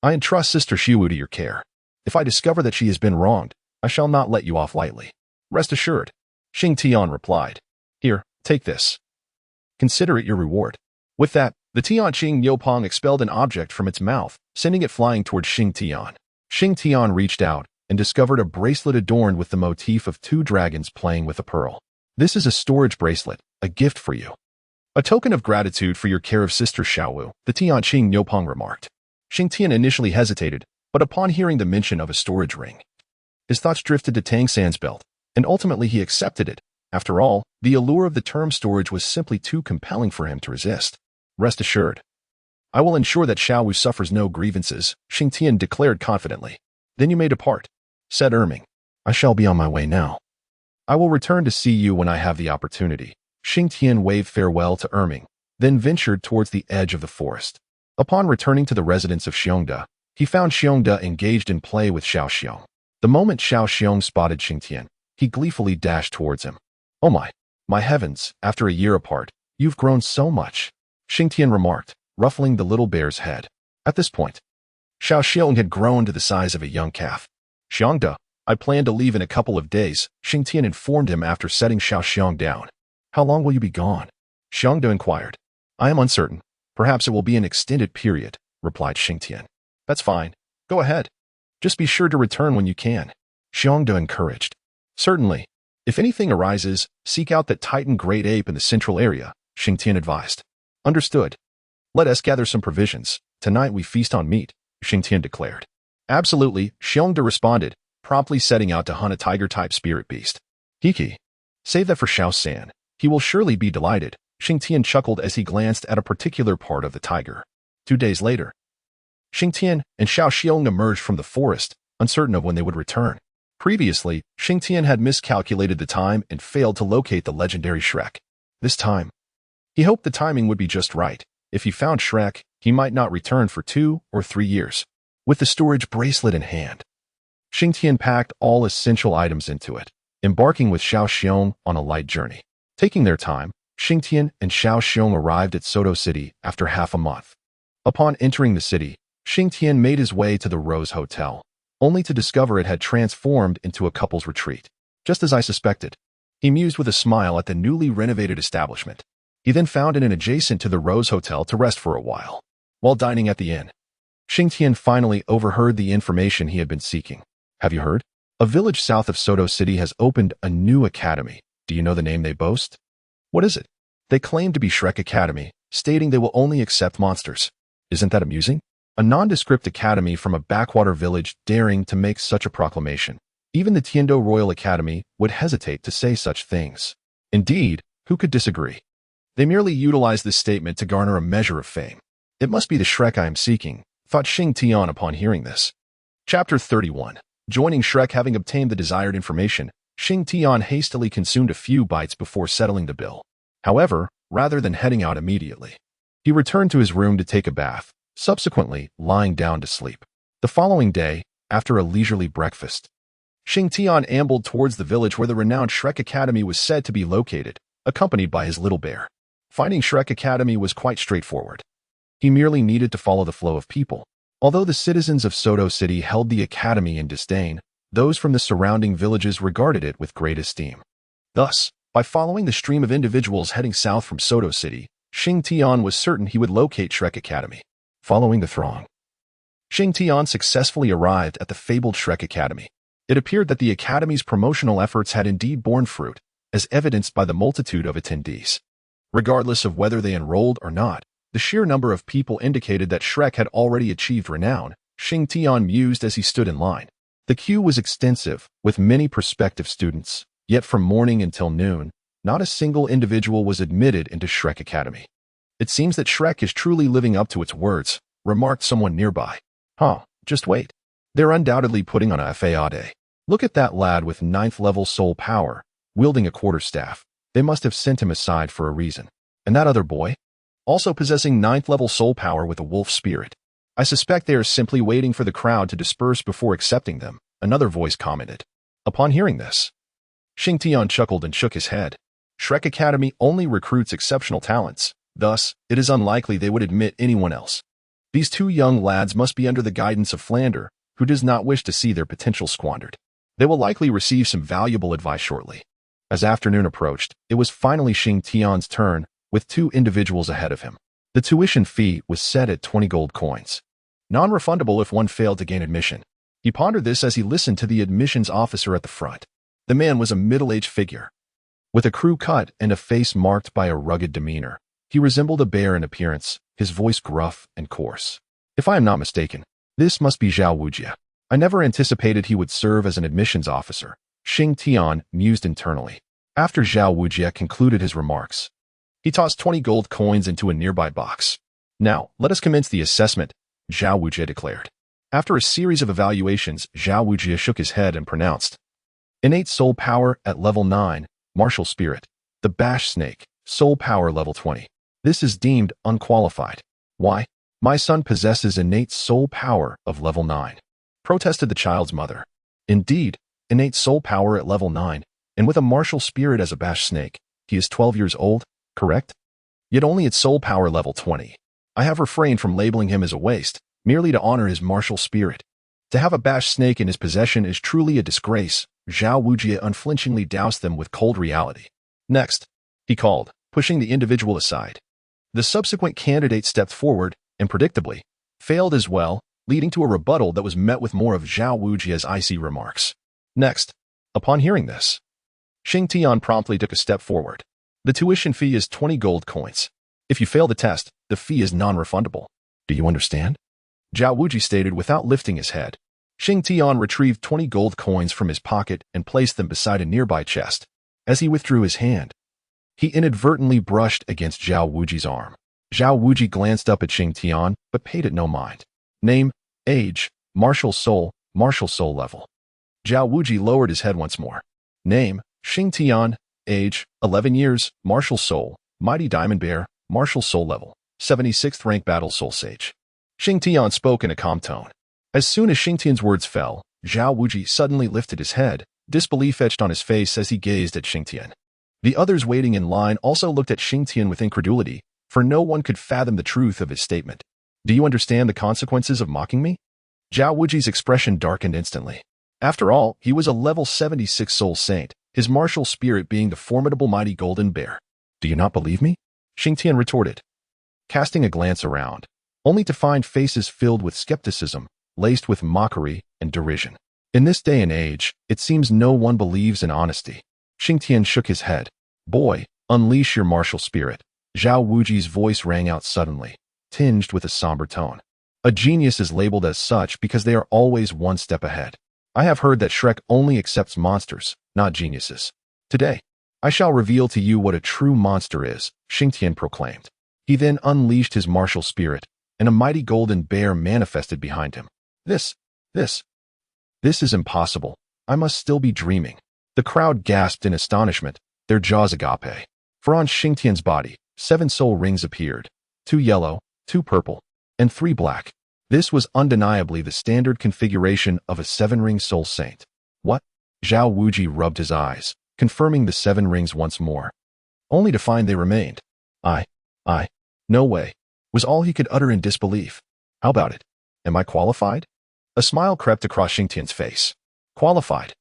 I entrust Sister Shiwu to your care. If I discover that she has been wronged, I shall not let you off lightly. Rest assured, Xing Tian replied. Here, take this. Consider it your reward. With that, the Tianqing Yopong expelled an object from its mouth, sending it flying towards Xing Tian. Xing Tian reached out and discovered a bracelet adorned with the motif of 2 dragons playing with a pearl. This is a storage bracelet, a gift for you. A token of gratitude for your care of Sister Xiaowu, the Tianqing Yopong remarked. Xing Tian initially hesitated, but upon hearing the mention of a storage ring, his thoughts drifted to Tang San's belt, and ultimately he accepted it. After all, the allure of the term storage was simply too compelling for him to resist. Rest assured, I will ensure that Xiaowu suffers no grievances, Xing Tian declared confidently. Then you may depart, said Erming. I shall be on my way now. I will return to see you when I have the opportunity. Xing Tian waved farewell to Erming, then ventured towards the edge of the forest. Upon returning to the residence of Xiongda, he found Xiongda engaged in play with Xiao Xiong. The moment Xiao Xiong spotted Xing Tian, he gleefully dashed towards him. Oh my heavens, after a year apart, you've grown so much, Xing Tian remarked, ruffling the little bear's head. At this point, Xiao Xiong had grown to the size of a young calf. Xiongda, I plan to leave in a couple of days, Xing Tian informed him after setting Xiao Xiong down. How long will you be gone? Xiongda inquired. I am uncertain. Perhaps it will be an extended period, replied Xing Tian. That's fine. Go ahead. Just be sure to return when you can. Xiongda encouraged. Certainly. If anything arises, seek out that Titan Great Ape in the central area, Xing Tian advised. Understood. Let us gather some provisions. Tonight we feast on meat, Xing Tian declared. Absolutely, Xiongde responded, promptly setting out to hunt a tiger-type spirit beast. Hiki. Save that for Xiao San. He will surely be delighted, Xing Tian chuckled as he glanced at a particular part of the tiger. 2 days later, Xing Tian and Xiao Xiong emerged from the forest, uncertain of when they would return. Previously, Xing Tian had miscalculated the time and failed to locate the legendary Shrek. This time, he hoped the timing would be just right. If he found Shrek, he might not return for 2 or 3 years. With the storage bracelet in hand, Xing Tian packed all essential items into it, embarking with Xiao Xiong on a light journey. Taking their time, Xing Tian and Xiao Xiong arrived at Soto City after half a month. Upon entering the city, Xing Tian made his way to the Rose Hotel, only to discover it had transformed into a couple's retreat. Just as I suspected, he mused with a smile at the newly renovated establishment. He then found an inn adjacent to the Rose Hotel to rest for a while. While dining at the inn, Xing Tian finally overheard the information he had been seeking. Have you heard? A village south of Soto City has opened a new academy. Do you know the name they boast? What is it? They claim to be Shrek Academy, stating they will only accept monsters. Isn't that amusing? A nondescript academy from a backwater village daring to make such a proclamation. Even the Tiando Royal Academy would hesitate to say such things. Indeed, who could disagree? They merely utilized this statement to garner a measure of fame. It must be the Shrek I am seeking, thought Xing Tian upon hearing this. Chapter 31. Joining Shrek. Having obtained the desired information, Xing Tian hastily consumed a few bites before settling the bill. However, rather than heading out immediately, he returned to his room to take a bath, subsequently lying down to sleep. The following day, after a leisurely breakfast, Xing Tian ambled towards the village where the renowned Shrek Academy was said to be located, accompanied by his little bear. Finding Shrek Academy was quite straightforward. He merely needed to follow the flow of people. Although the citizens of Soto City held the academy in disdain, those from the surrounding villages regarded it with great esteem. Thus, by following the stream of individuals heading south from Soto City, Xing Tian was certain he would locate Shrek Academy. Following the throng, Xing Tian successfully arrived at the fabled Shrek Academy. It appeared that the academy's promotional efforts had indeed borne fruit, as evidenced by the multitude of attendees. Regardless of whether they enrolled or not, the sheer number of people indicated that Shrek had already achieved renown, Xing Tian mused as he stood in line. The queue was extensive, with many prospective students, yet from morning until noon, not a single individual was admitted into Shrek Academy. It seems that Shrek is truly living up to its words, remarked someone nearby. Just wait. They're undoubtedly putting on a fade. Look at that lad with 9th level soul power, wielding a quarterstaff. They must have sent him aside for a reason. And that other boy? Also possessing 9th level soul power with a wolf spirit. I suspect they are simply waiting for the crowd to disperse before accepting them, another voice commented. Upon hearing this, Xing Tian chuckled and shook his head. Shrek Academy only recruits exceptional talents. Thus, it is unlikely they would admit anyone else. These 2 young lads must be under the guidance of Flander, who does not wish to see their potential squandered. They will likely receive some valuable advice shortly. As afternoon approached, it was finally Xing Tian's turn, with 2 individuals ahead of him. The tuition fee was set at 20 gold coins. Non-refundable if one failed to gain admission. He pondered this as he listened to the admissions officer at the front. The man was a middle-aged figure, with a crew cut and a face marked by a rugged demeanor. He resembled a bear in appearance, his voice gruff and coarse. If I am not mistaken, this must be Zhao Wujie. I never anticipated he would serve as an admissions officer, Xing Tian mused internally. After Zhao Wujie concluded his remarks, he tossed 20 gold coins into a nearby box. Now, let us commence the assessment, Zhao Wujie declared. After a series of evaluations, Zhao Wujie shook his head and pronounced, Innate soul power at level 9, martial spirit. The bash snake, soul power level 20. This is deemed unqualified. Why? My son possesses innate soul power of level 9, protested the child's mother. Indeed, innate soul power at level 9, and with a martial spirit as a bash snake. He is 12 years old, correct? Yet only at soul power level 20. I have refrained from labeling him as a waste, merely to honor his martial spirit. To have a bash snake in his possession is truly a disgrace. Zhao Wujie unflinchingly doused them with cold reality. Next, he called, pushing the individual aside. The subsequent candidate stepped forward and, predictably, failed as well, leading to a rebuttal that was met with more of Zhao Wujie's icy remarks. Next, upon hearing this, Xing Tian promptly took a step forward. The tuition fee is 20 gold coins. If you fail the test, The fee is non-refundable. Do you understand? Zhao Wuji stated without lifting his head. Xing Tian retrieved 20 gold coins from his pocket and placed them beside a nearby chest. As he withdrew his hand, he inadvertently brushed against Zhao Wuji's arm. Zhao Wuji glanced up at Xing Tian, but paid it no mind. Name, age, martial soul level. Zhao Wuji lowered his head once more. Name, Xing Tian, age, 11 years, martial soul, mighty diamond bear, martial soul level, 76th rank battle soul sage. Xing Tian spoke in a calm tone. As soon as Xing Tian's words fell, Zhao Wuji suddenly lifted his head, disbelief etched on his face as he gazed at Xing Tian. The others waiting in line also looked at Xing Tian with incredulity, for no one could fathom the truth of his statement. Do you understand the consequences of mocking me? Zhao Wuji's expression darkened instantly. After all, he was a level 76 soul saint, his martial spirit being the formidable mighty golden bear. Do you not believe me? Xing Tian retorted, casting a glance around, only to find faces filled with skepticism, laced with mockery and derision. In this day and age, it seems no one believes in honesty. Xing Tian shook his head. Boy, unleash your martial spirit. Zhao Wuji's voice rang out suddenly, tinged with a somber tone. A genius is labeled as such because they are always one step ahead. I have heard that Shrek only accepts monsters, not geniuses. Today, I shall reveal to you what a true monster is, Xing Tian proclaimed. He then unleashed his martial spirit, and a mighty golden bear manifested behind him. This is impossible. I must still be dreaming. The crowd gasped in astonishment, their jaws agape. For on Xing Tian's body, 7 soul rings appeared, 2 yellow, 2 purple, and 3 black. This was undeniably the standard configuration of a 7-ring soul saint. What? Zhao Wuji rubbed his eyes, confirming the 7 rings once more, only to find they remained. No way, was all he could utter in disbelief. How about it? Am I qualified? A smile crept across Xing Tian's face. Qualified.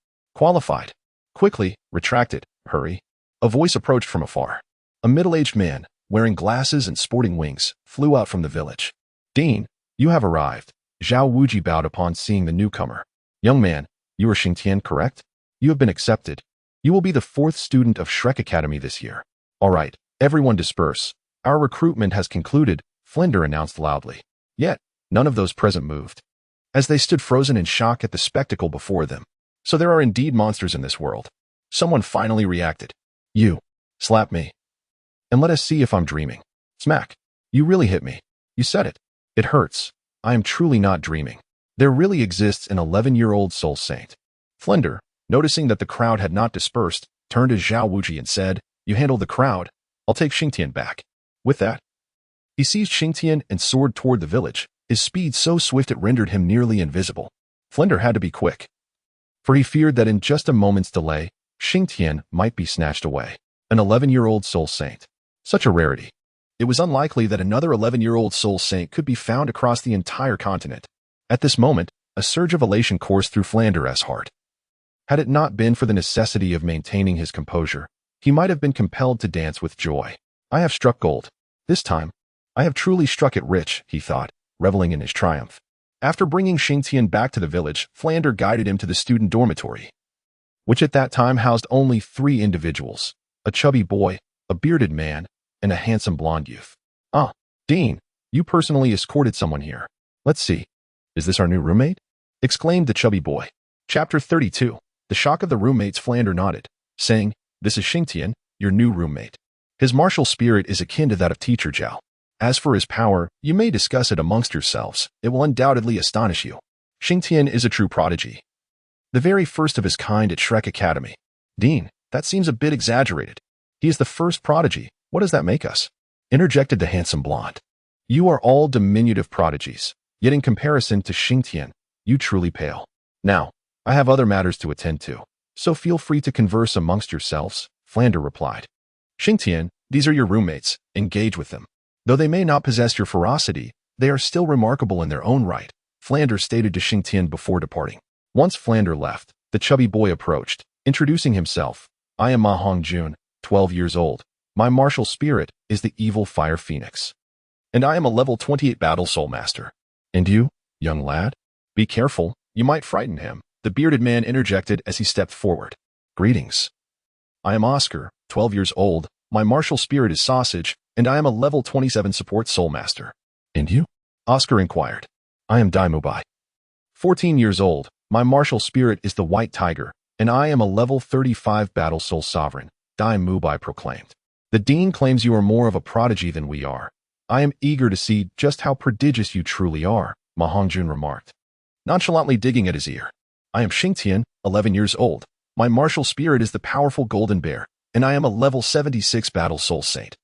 Quickly, retracted, hurry. A voice approached from afar. A middle-aged man, wearing glasses and sporting wings, flew out from the village. Dean, you have arrived. Zhao Wuji bowed upon seeing the newcomer. Young man, you are Xing Tian, correct? You have been accepted. You will be the 4th student of Shrek Academy this year. All right, everyone disperse. Our recruitment has concluded, Flinder announced loudly. Yet, none of those present moved, as they stood frozen in shock at the spectacle before them. So there are indeed monsters in this world. Someone finally reacted. You. Slap me. And let us see if I'm dreaming. Smack. You really hit me. You said it. It hurts. I am truly not dreaming. There really exists an 11-year-old soul saint. Flinder, noticing that the crowd had not dispersed, turned to Zhao Wuji and said, You handle the crowd. I'll take Xing Tian back. With that, he seized Xing Tian and soared toward the village, his speed so swift it rendered him nearly invisible. Flinder had to be quick, for he feared that in just a moment's delay, Xing Tian might be snatched away. An 11-year-old soul saint. Such a rarity. It was unlikely that another 11-year-old soul saint could be found across the entire continent. At this moment, a surge of elation coursed through Flander's heart. Had it not been for the necessity of maintaining his composure, he might have been compelled to dance with joy. I have struck gold. This time, I have truly struck it rich, he thought, reveling in his triumph. After bringing Xing Tian back to the village, Flander guided him to the student dormitory, which at that time housed only 3 individuals, a chubby boy, a bearded man, and a handsome blonde youth. Ah, Dean, you personally escorted someone here. Let's see. Is this our new roommate? Exclaimed the chubby boy. Chapter 32. The shock of the roommates. Flander nodded, saying, This is Xing Tian, your new roommate. His martial spirit is akin to that of Teacher Zhao. As for his power, you may discuss it amongst yourselves. It will undoubtedly astonish you. Xing Tian is a true prodigy, the very first of his kind at Shrek Academy. Dean, that seems a bit exaggerated. He is the first prodigy. What does that make us? Interjected the handsome blonde. You are all diminutive prodigies, yet in comparison to Xing Tian, you truly pale. Now, I have other matters to attend to, so feel free to converse amongst yourselves, Flander replied. Xing Tian, these are your roommates. Engage with them. Though they may not possess your ferocity, they are still remarkable in their own right, Flander stated to Xing Tian before departing. Once Flander left, the chubby boy approached, introducing himself. I am Ma Hongjun, 12 years old. My martial spirit is the evil fire phoenix, and I am a level 28 battle soul master. And you, young lad? Be careful, you might frighten him, the bearded man interjected as he stepped forward. Greetings. I am Oscar, 12 years old. My martial spirit is sausage, and I am a level 27 support soul master. And you? Oscar inquired. I am Dai Mubai. 14 years old, my martial spirit is the white tiger, and I am a level 35 battle soul sovereign, Dai Mubai proclaimed. The dean claims you are more of a prodigy than we are. I am eager to see just how prodigious you truly are, Ma Hongjun remarked, nonchalantly digging at his ear. I am Xing Tian, 11 years old. My martial spirit is the powerful golden bear, and I am a level 76 battle soul saint.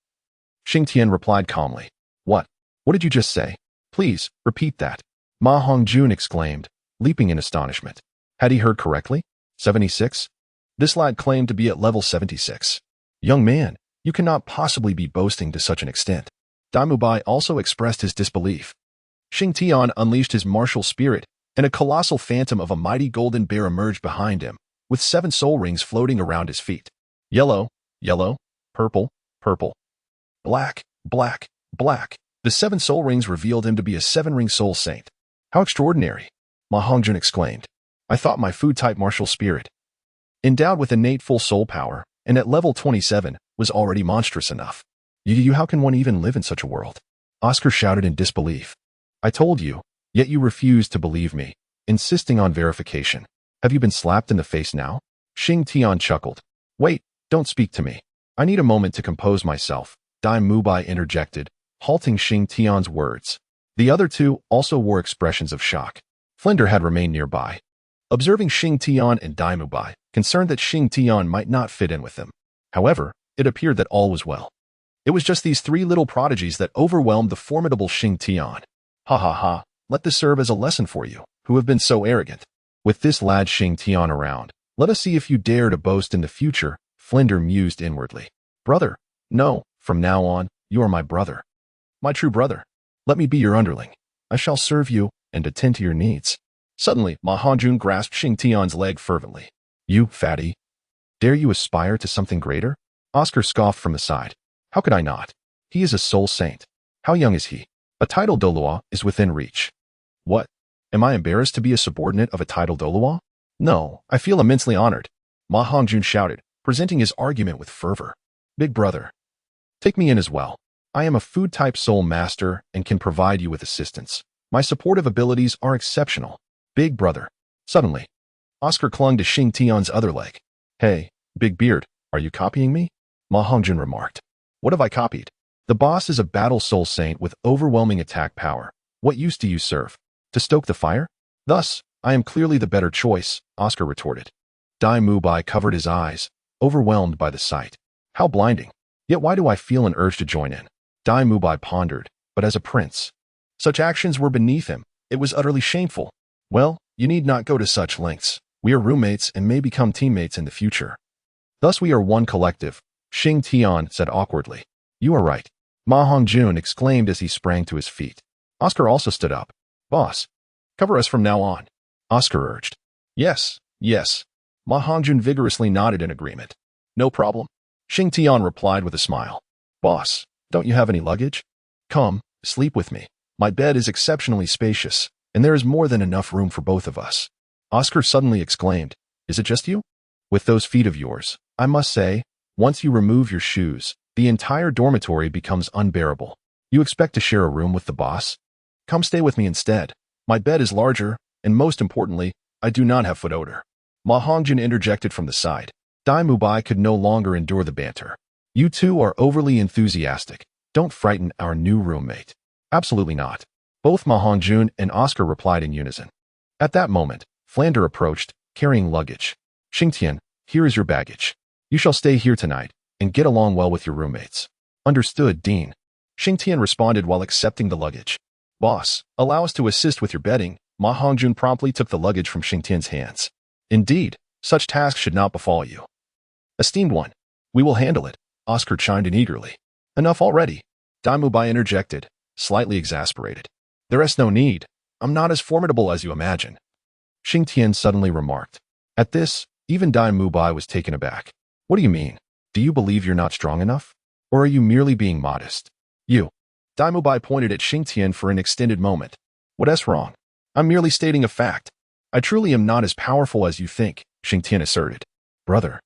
Xing Tian replied calmly. What? What did you just say? Please, repeat that. Ma Hongjun exclaimed, leaping in astonishment. Had he heard correctly? 76? This lad claimed to be at level 76. Young man, you cannot possibly be boasting to such an extent. Dai Mubai also expressed his disbelief. Xing Tian unleashed his martial spirit, and a colossal phantom of a mighty golden bear emerged behind him, with 7 soul rings floating around his feet. Yellow, yellow, purple, purple. Black, black, black. The 7 soul rings revealed him to be a 7-ring soul saint. How extraordinary! Ma Hongjun exclaimed. I thought my food-type martial spirit, endowed with innate full soul power, and at level 27, was already monstrous enough. How can one even live in such a world? Oscar shouted in disbelief. I told you, yet you refused to believe me, insisting on verification. Have you been slapped in the face now? Xing Tian chuckled. Wait, don't speak to me. I need a moment to compose myself, Dai Mubai interjected, halting Xing Tian's words. The other two also wore expressions of shock. Flinder had remained nearby, observing Xing Tian and Dai Mubai, concerned that Xing Tian might not fit in with them. However, it appeared that all was well. It was just these 3 little prodigies that overwhelmed the formidable Xing Tian. Ha ha ha, let this serve as a lesson for you, who have been so arrogant. With this lad Xing Tian around, let us see if you dare to boast in the future, Flinder mused inwardly. Brother, no, from now on, you are my brother. My true brother. Let me be your underling. I shall serve you and attend to your needs. Suddenly, Ma Hongjun grasped Xing Tian's leg fervently. You, fatty. Dare you aspire to something greater? Oscar scoffed from the side. How could I not? He is a soul saint. How young is he? A title Douluo is within reach. What? Am I embarrassed to be a subordinate of a title Douluo? No, I feel immensely honored. Ma Hongjun shouted, presenting his argument with fervor. Big brother, take me in as well. I am a food-type soul master and can provide you with assistance. My supportive abilities are exceptional. Big brother. Suddenly, Oscar clung to Xing Tian's other leg. Hey, Big Beard, are you copying me? Ma Hongjun remarked. What have I copied? The boss is a battle soul saint with overwhelming attack power. What use do you serve? To stoke the fire? Thus, I am clearly the better choice, Oscar retorted. Dai Mubai covered his eyes, overwhelmed by the sight. How blinding. Yet why do I feel an urge to join in? Dai Mubai pondered, but as a prince. Such actions were beneath him. It was utterly shameful. Well, you need not go to such lengths. We are roommates and may become teammates in the future. Thus we are one collective, Xing Tian said awkwardly. You are right. Ma Hongjun exclaimed as he sprang to his feet. Oscar also stood up. Boss, cover us from now on, Oscar urged. Yes, yes. Ma Hongjun vigorously nodded in agreement. No problem. Xing Tian replied with a smile. Boss, don't you have any luggage? Come, sleep with me. My bed is exceptionally spacious, and there is more than enough room for both of us. Oscar suddenly exclaimed, Is it just you? With those feet of yours, I must say, once you remove your shoes, the entire dormitory becomes unbearable. You expect to share a room with the boss? Come stay with me instead. My bed is larger, and most importantly, I do not have foot odor. Ma Hongjun interjected from the side. Dai Mubai could no longer endure the banter. You two are overly enthusiastic. Don't frighten our new roommate. Absolutely not. Both Ma Hongjun and Oscar replied in unison. At that moment, Flander approached, carrying luggage. Xing Tian, here is your baggage. You shall stay here tonight, and get along well with your roommates. Understood, Dean. Xing Tian responded while accepting the luggage. Boss, allow us to assist with your bedding. Ma Hongjun promptly took the luggage from Xing Tian's hands. Indeed, such tasks should not befall you. Esteemed one, we will handle it, Oscar chimed in eagerly. Enough already, Dai Mubai interjected, slightly exasperated. There is no need. I'm not as formidable as you imagine. Xing Tian suddenly remarked. At this, even Dai Mubai was taken aback. What do you mean? Do you believe you're not strong enough? Or are you merely being modest? You. Dai Mubai pointed at Xing Tian for an extended moment. What's wrong? I'm merely stating a fact. I truly am not as powerful as you think, Xing Tian asserted. Brother,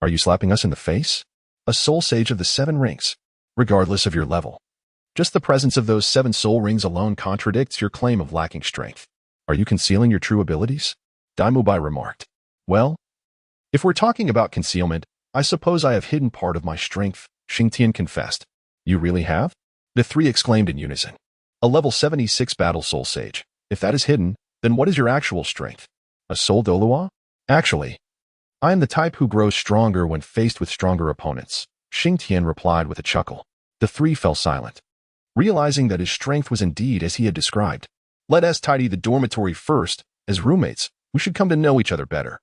are you slapping us in the face? A soul sage of the 7 rings. regardless of your level. Just the presence of those 7 soul rings alone contradicts your claim of lacking strength. Are you concealing your true abilities? Daimubai remarked. Well, if we're talking about concealment, I suppose I have hidden part of my strength, Xing Tian confessed. You really have? The 3 exclaimed in unison. A level 76 battle soul sage. If that is hidden, then what is your actual strength? A soul Douluo? Actually, I am the type who grows stronger when faced with stronger opponents, Xing Tian replied with a chuckle. The 3 fell silent, realizing that his strength was indeed as he had described. Let us tidy the dormitory first. As roommates, we should come to know each other better.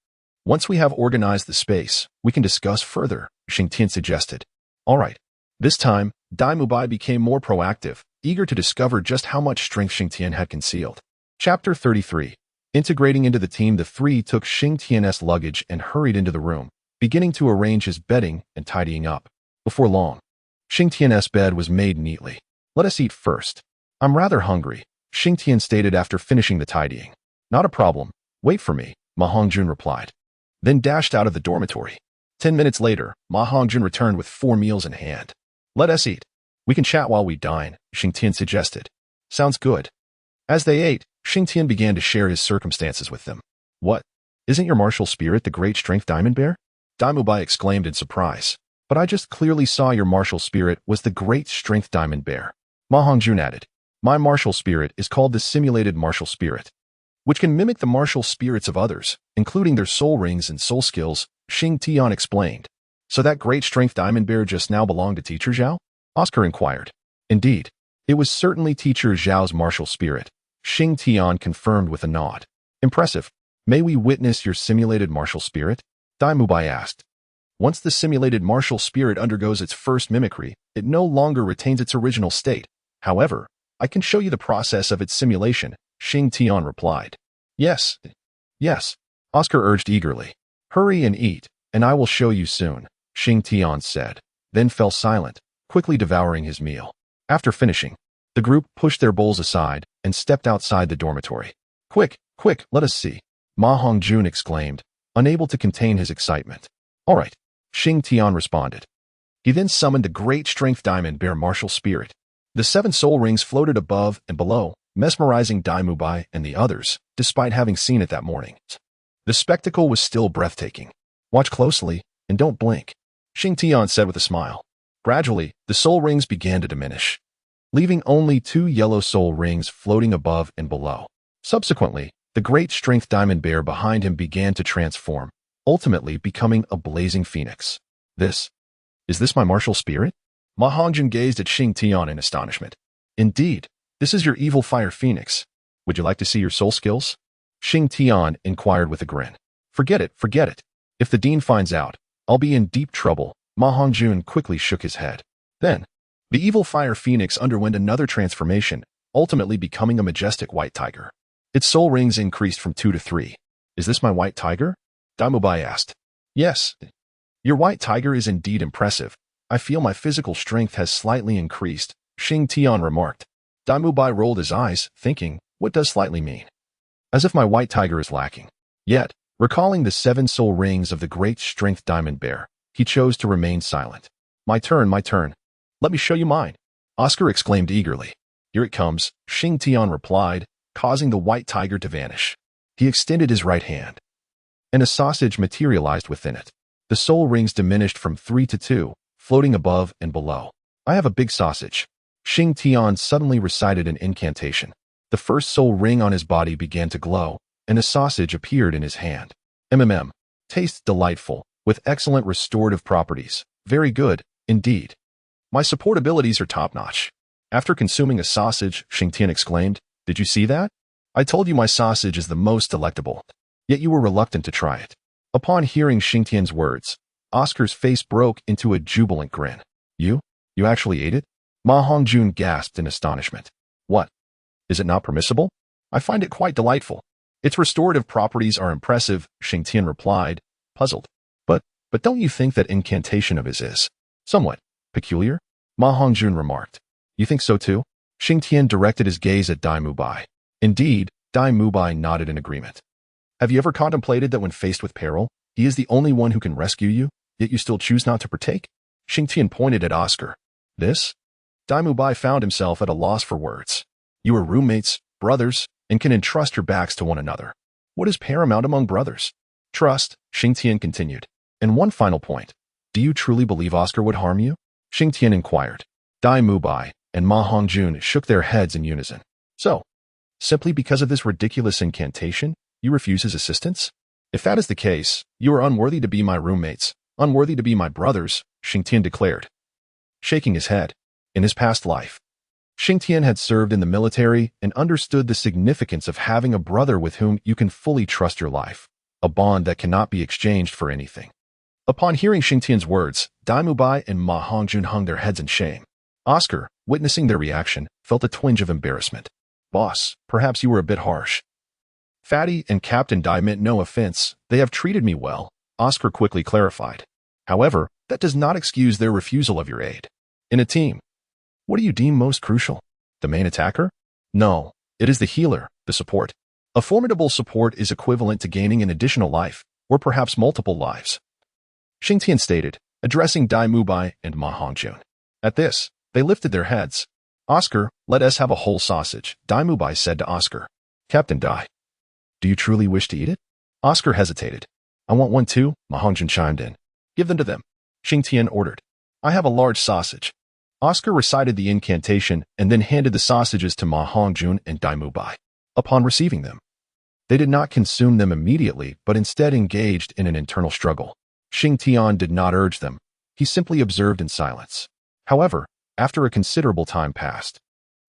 Once we have organized the space, we can discuss further, Xing Tian suggested. All right. This time, Daimubai became more proactive, eager to discover just how much strength Xing Tian had concealed. Chapter 33. Integrating into the team, the 3 took Xing Tian's luggage and hurried into the room, beginning to arrange his bedding and tidying up. Before long, Xing Tian's bed was made neatly. Let us eat first. I'm rather hungry, Xing Tian stated after finishing the tidying. Not a problem. Wait for me, Ma Hongjun replied, then dashed out of the dormitory. 10 minutes later, Ma Hongjun returned with 4 meals in hand. Let us eat. We can chat while we dine, Xing Tian suggested. Sounds good. As they ate, Xing Tian began to share his circumstances with them. What? Isn't your martial spirit the great strength diamond bear? Daimubai exclaimed in surprise. But I just clearly saw your martial spirit was the great strength diamond bear. Ma Hongjun added. My martial spirit is called the simulated martial spirit, which can mimic the martial spirits of others, including their soul rings and soul skills, Xing Tian explained. So that great strength diamond bear just now belonged to Teacher Zhao? Oscar inquired. Indeed, it was certainly Teacher Zhao's martial spirit, Xing Tian confirmed with a nod. Impressive. May we witness your simulated martial spirit? Daimubai asked. Once the simulated martial spirit undergoes its first mimicry, it no longer retains its original state. However, I can show you the process of its simulation, Xing Tian replied. Yes, Oscar urged eagerly. Hurry and eat, and I will show you soon, Xing Tian said, then fell silent, quickly devouring his meal. After finishing, the group pushed their bowls aside and stepped outside the dormitory. Quick, let us see, Ma Hongjun exclaimed, unable to contain his excitement. All right, Xing Tian responded. He then summoned the great strength diamond bear martial spirit. The 7 soul rings floated above and below, mesmerizing Daimubai and the others, despite having seen it that morning. The spectacle was still breathtaking. Watch closely, and don't blink, Xing Tian said with a smile. Gradually, the soul rings began to diminish, leaving only 2 yellow soul rings floating above and below. Subsequently, the great strength diamond bear behind him began to transform, ultimately becoming a blazing phoenix. Is this my martial spirit? Ma Hongjun gazed at Xing Tian in astonishment. Indeed, this is your evil fire phoenix. Would you like to see your soul skills? Xing Tian inquired with a grin. Forget it. If the dean finds out, I'll be in deep trouble. Ma Hongjun quickly shook his head. Then, the evil fire phoenix underwent another transformation, ultimately becoming a majestic white tiger. Its soul rings increased from 2 to 3. Is this my white tiger? Daimubai asked. Yes. Your white tiger is indeed impressive. I feel my physical strength has slightly increased, Xing Tian remarked. Daimubai rolled his eyes, thinking, what does slightly mean? As if my white tiger is lacking. Yet, recalling the 7 soul rings of the great strength diamond bear, he chose to remain silent. My turn. Let me show you mine, Oscar exclaimed eagerly. Here it comes, Xing Tian replied, causing the white tiger to vanish. He extended his right hand, and a sausage materialized within it. The soul rings diminished from 3 to 2, floating above and below. I have a big sausage. Xing Tian suddenly recited an incantation. The first soul ring on his body began to glow, and a sausage appeared in his hand. Tastes delightful, with excellent restorative properties. Very good, indeed. My support abilities are top-notch. After consuming a sausage, Xing Tian exclaimed, Did you see that? I told you my sausage is the most delectable. Yet you were reluctant to try it. Upon hearing Xing Tian's words, Oscar's face broke into a jubilant grin. You actually ate it? Ma Hongjun gasped in astonishment. What? Is it not permissible? I find it quite delightful. Its restorative properties are impressive, Xing Tian replied, puzzled. But don't you think that incantation of his is somewhat peculiar? Ma Hongjun remarked. You think so too? Xing Tian directed his gaze at Daimubai. Indeed, Daimubai nodded in agreement. Have you ever contemplated that when faced with peril, he is the only one who can rescue you, yet you still choose not to partake? Xing Tian pointed at Oscar. This? Dai Mubai found himself at a loss for words. You are roommates, brothers, and can entrust your backs to one another. What is paramount among brothers? Trust, Xing Tian continued. And one final point. Do you truly believe Oscar would harm you? Xing Tian inquired. Dai Mubai and Ma Hongjun shook their heads in unison. So, simply because of this ridiculous incantation, you refuse his assistance? If that is the case, you are unworthy to be my roommates, unworthy to be my brothers, Xing Tian declared, shaking his head. In his past life, Xing Tian had served in the military and understood the significance of having a brother with whom you can fully trust your life, a bond that cannot be exchanged for anything. Upon hearing Xing Tian's words, Dai Mubai and Ma Hongjun hung their heads in shame. Oscar, witnessing their reaction, felt a twinge of embarrassment. Boss, perhaps you were a bit harsh. Fatty and Captain Dai meant no offense. They have treated me well, Oscar quickly clarified. However, that does not excuse their refusal of your aid. In a team, what do you deem most crucial? The main attacker? No, it is the healer, the support. A formidable support is equivalent to gaining an additional life, or perhaps multiple lives. Xing Tian stated, addressing Dai Mubai and Ma Hongjun. At this, they lifted their heads. Oscar, let us have a whole sausage, Dai Mubai said to Oscar. Captain Dai, do you truly wish to eat it? Oscar hesitated. I want one too, Ma Hongjun chimed in. Give them to them, Xing Tian ordered. I have a large sausage. Oscar recited the incantation and then handed the sausages to Ma Hongjun and Dai Mubai. Upon receiving them, they did not consume them immediately, but instead engaged in an internal struggle. Xing Tian did not urge them. He simply observed in silence. However, after a considerable time passed,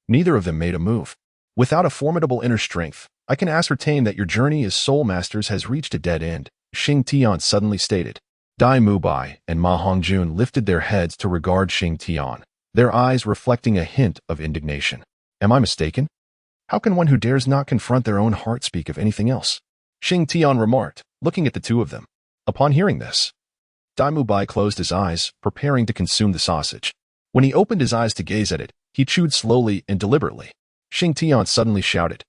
neither of them made a move. Without a formidable inner strength, I can ascertain that your journey as soul masters has reached a dead end, Xing Tian suddenly stated. Dai Mubai and Ma Hongjun lifted their heads to regard Xing Tian, their eyes reflecting a hint of indignation. Am I mistaken? How can one who dares not confront their own heart speak of anything else? Xing Tian remarked, looking at the two of them. Upon hearing this, Dai Mubai closed his eyes, preparing to consume the sausage. When he opened his eyes to gaze at it, he chewed slowly and deliberately. Xing Tian suddenly shouted,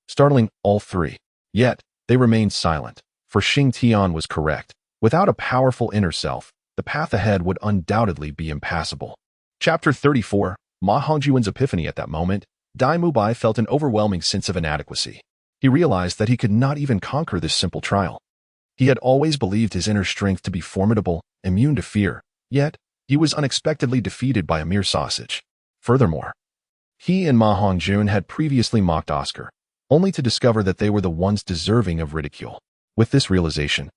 startling all three. Yet, they remained silent, for Xing Tian was correct. Without a powerful inner self, the path ahead would undoubtedly be impassable. Chapter 34, Ma Hongjun's epiphany. At that moment, Dai Mubai felt an overwhelming sense of inadequacy. He realized that he could not even conquer this simple trial. He had always believed his inner strength to be formidable, immune to fear, yet he was unexpectedly defeated by a mere sausage. Furthermore, he and Ma Hongjun had previously mocked Oscar, only to discover that they were the ones deserving of ridicule. With this realization,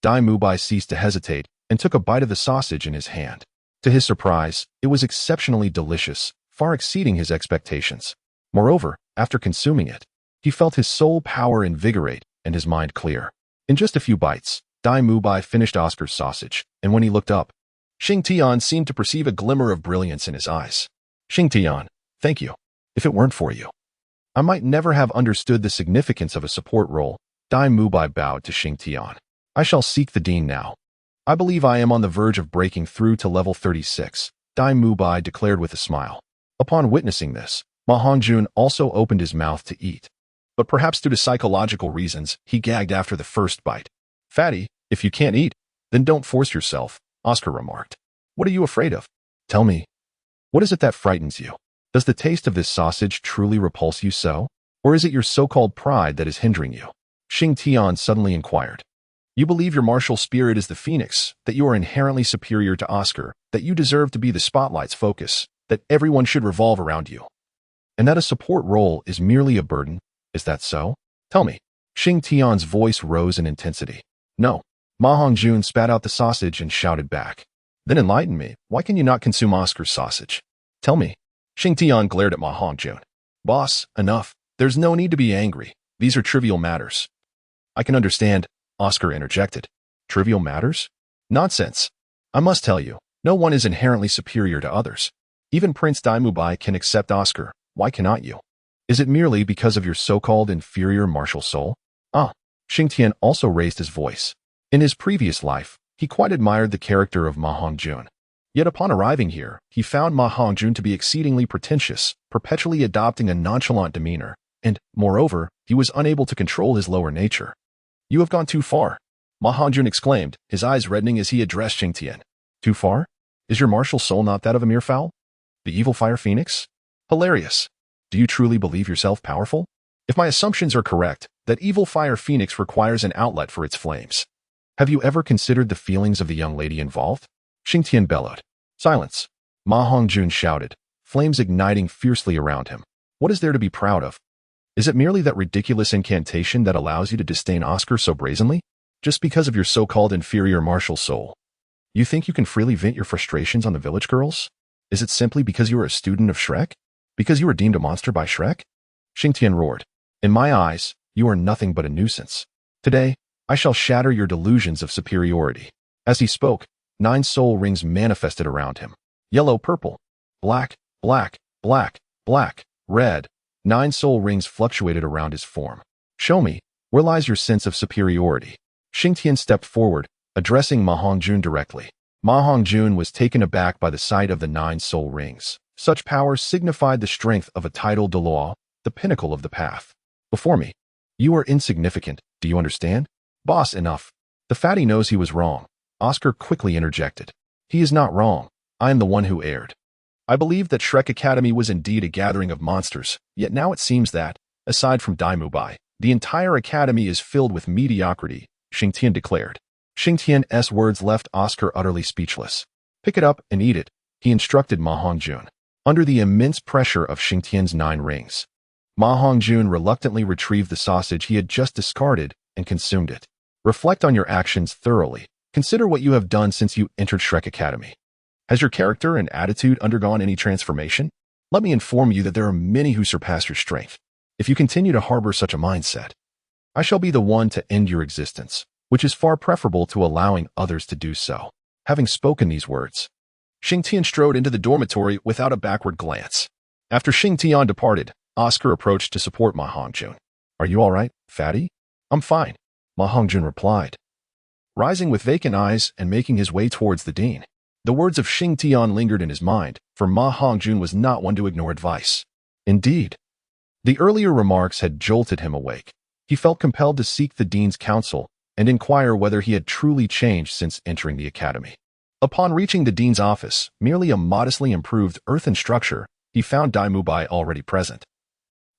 Dai Mubai ceased to hesitate and took a bite of the sausage in his hand. To his surprise, it was exceptionally delicious, far exceeding his expectations. Moreover, after consuming it, he felt his soul power invigorate and his mind clear. In just a few bites, Dai Mubai finished Oscar's sausage, and when he looked up, Xing Tian seemed to perceive a glimmer of brilliance in his eyes. Xing Tian, thank you. If it weren't for you, I might never have understood the significance of a support role. Dai Mubai bowed to Xing Tian. I shall seek the dean now. I believe I am on the verge of breaking through to level 36, Dai Mubai declared with a smile. Upon witnessing this, Ma Hongjun also opened his mouth to eat. But perhaps due to psychological reasons, he gagged after the first bite. Fatty, if you can't eat, then don't force yourself, Oscar remarked. What are you afraid of? Tell me. What is it that frightens you? Does the taste of this sausage truly repulse you so? Or is it your so-called pride that is hindering you? Xing Tian suddenly inquired. You believe your martial spirit is the phoenix, that you are inherently superior to Oscar, that you deserve to be the spotlight's focus, that everyone should revolve around you, and that a support role is merely a burden. Is that so? Tell me. Xing Tian's voice rose in intensity. No. Ma Hongjun spat out the sausage and shouted back. Then enlighten me. Why can you not consume Oscar's sausage? Tell me. Xing Tian glared at Ma Hongjun. Boss, enough. There's no need to be angry. These are trivial matters. I can understand, Oscar interjected. Trivial matters? Nonsense. I must tell you, no one is inherently superior to others. Even Prince Dai Mubai can accept Oscar. Why cannot you? Is it merely because of your so-called inferior martial soul? Ah, Xing Tian also raised his voice. In his previous life, he quite admired the character of Ma Hongjun. Yet upon arriving here, he found Ma Hongjun to be exceedingly pretentious, perpetually adopting a nonchalant demeanor, and, moreover, he was unable to control his lower nature. You have gone too far, Ma Hongjun exclaimed, his eyes reddening as he addressed Xing Tian. Too far? Is your martial soul not that of a mere fowl? The evil fire phoenix? Hilarious. Do you truly believe yourself powerful? If my assumptions are correct, that evil fire phoenix requires an outlet for its flames. Have you ever considered the feelings of the young lady involved? Xing Tian bellowed. Silence. Ma Hongjun shouted, flames igniting fiercely around him. What is there to be proud of? Is it merely that ridiculous incantation that allows you to disdain Oscar so brazenly? Just because of your so-called inferior martial soul? You think you can freely vent your frustrations on the village girls? Is it simply because you are a student of Shrek? Because you are deemed a monster by Shrek? Xing Tian roared. In my eyes, you are nothing but a nuisance. Today, I shall shatter your delusions of superiority. As he spoke, 9 soul rings manifested around him. Yellow, purple, black, black, black, black, red. 9 soul rings fluctuated around his form. Show me, where lies your sense of superiority? Xing Tian stepped forward, addressing Ma Hongjun directly. Ma Hongjun was taken aback by the sight of the 9 soul rings. Such power signified the strength of a title Douluo, the pinnacle of the path. Before me, you are insignificant, do you understand? Boss, enough. The fatty knows he was wrong. Oscar quickly interjected. He is not wrong. I am the one who erred. I believed that Shrek Academy was indeed a gathering of monsters, yet now it seems that, aside from Daimubai, the entire academy is filled with mediocrity, Xing Tian declared. Xing Tian's words left Oscar utterly speechless. Pick it up and eat it, he instructed Ma Hongjun. Under the immense pressure of Xing Tian's 9 rings, Ma Hongjun reluctantly retrieved the sausage he had just discarded and consumed it. Reflect on your actions thoroughly. Consider what you have done since you entered Shrek Academy. Has your character and attitude undergone any transformation? Let me inform you that there are many who surpass your strength. If you continue to harbor such a mindset, I shall be the one to end your existence, which is far preferable to allowing others to do so. Having spoken these words, Xing Tian strode into the dormitory without a backward glance. After Xing Tian departed, Oscar approached to support Ma Hongjun. Are you all right, fatty? I'm fine, Ma Hongjun replied, rising with vacant eyes and making his way towards the dean. The words of Xing Tian lingered in his mind, for Ma Hongjun was not one to ignore advice. Indeed, the earlier remarks had jolted him awake. He felt compelled to seek the dean's counsel and inquire whether he had truly changed since entering the academy. Upon reaching the dean's office, merely a modestly improved earthen structure, he found Daimubai already present.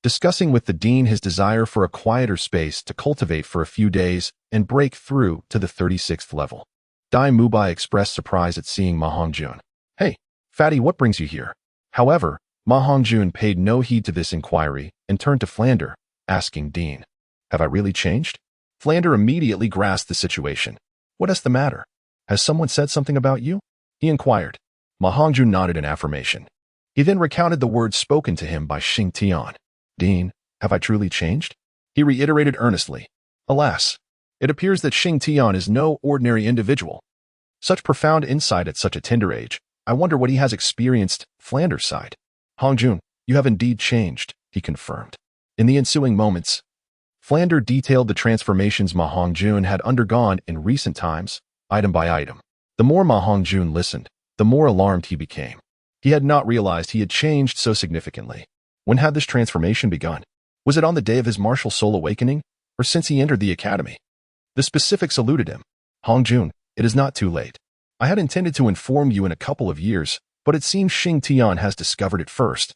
Discussing with the dean his desire for a quieter space to cultivate for a few days and break through to the 36th level. Daimubai expressed surprise at seeing Ma Hongjun. Hey, fatty, what brings you here? However, Ma Hongjun paid no heed to this inquiry and turned to Flander, asking Dean, have I really changed? Flander immediately grasped the situation. What is the matter? Has someone said something about you? He inquired. Ma Hongjun nodded in affirmation. He then recounted the words spoken to him by Xing Tian. Dean, have I truly changed? He reiterated earnestly. Alas, it appears that Xing Tian is no ordinary individual. Such profound insight at such a tender age. I wonder what he has experienced. Flander sighed. Hongjun, you have indeed changed, he confirmed. In the ensuing moments, Flander detailed the transformations Ma Hongjun had undergone in recent times, item by item. The more Ma Hongjun listened, the more alarmed he became. He had not realized he had changed so significantly. When had this transformation begun? Was it on the day of his martial soul awakening, or since he entered the academy? The specifics eluded him. Hongjun, it is not too late. I had intended to inform you in a couple of years, but it seems Xing Tian has discovered it first.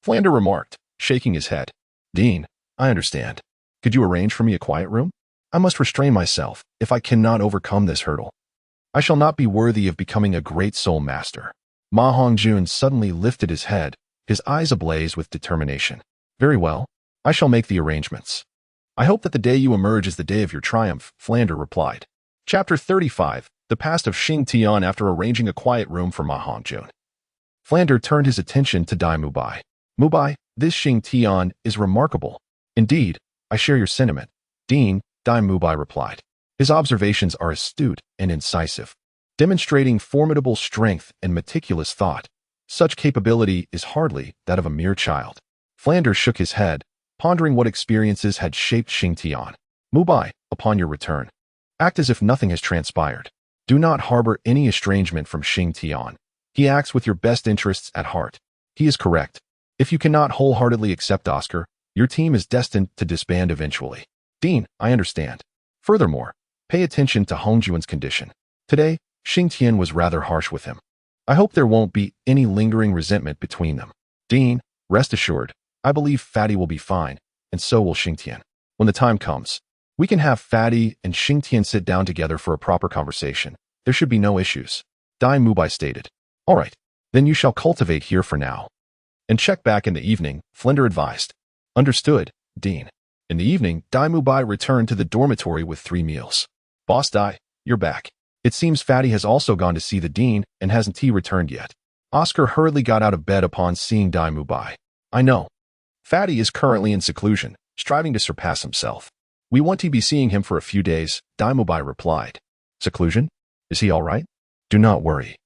Flander remarked, shaking his head. Dean, I understand. Could you arrange for me a quiet room? I must restrain myself if I cannot overcome this hurdle. I shall not be worthy of becoming a great soul master. Ma Hongjun suddenly lifted his head, his eyes ablaze with determination. Very well, I shall make the arrangements. I hope that the day you emerge is the day of your triumph, Flander replied. Chapter 35, The Past of Xing Tian after arranging a quiet room for Ma Hongjun. Flander turned his attention to Daimubai. Mubai, this Xing Tian is remarkable. Indeed, I share your sentiment. Dean, Daimubai replied. His observations are astute and incisive, demonstrating formidable strength and meticulous thought. Such capability is hardly that of a mere child. Flander shook his head, pondering what experiences had shaped Xing Tian. Mubai, upon your return, act as if nothing has transpired. Do not harbor any estrangement from Xing Tian. He acts with your best interests at heart. He is correct. If you cannot wholeheartedly accept Oscar, your team is destined to disband eventually. Dean, I understand. Furthermore, pay attention to Hongjun's condition. Today, Xing Tian was rather harsh with him. I hope there won't be any lingering resentment between them. Dean, rest assured, I believe Fatty will be fine, and so will Xing Tian. When the time comes, we can have Fatty and Xing Tian sit down together for a proper conversation. There should be no issues. Dai Mubai stated. All right, then you shall cultivate here for now. And check back in the evening, Flender advised. Understood, Dean. In the evening, Dai Mubai returned to the dormitory with 3 meals. Boss Dai, you're back. It seems Fatty has also gone to see the Dean and hasn't he returned yet. Oscar hurriedly got out of bed upon seeing Dai Mubai. I know. Fatty is currently in seclusion, striving to surpass himself. We want to be seeing him for a few days, Dai Mubai replied. Seclusion? Is he all right? Do not worry.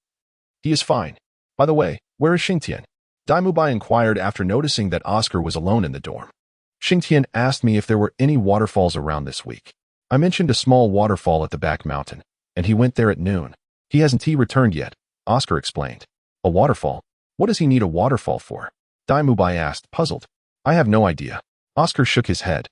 He is fine. By the way, where is Xing Tian? Dai Mubai inquired after noticing that Oscar was alone in the dorm. Xing Tian asked me if there were any waterfalls around this week. I mentioned a small waterfall at the back mountain, and he went there at noon. He hasn't returned yet, Oscar explained. A waterfall? What does he need a waterfall for? Dai Mubai asked, puzzled. I have no idea. Oscar shook his head.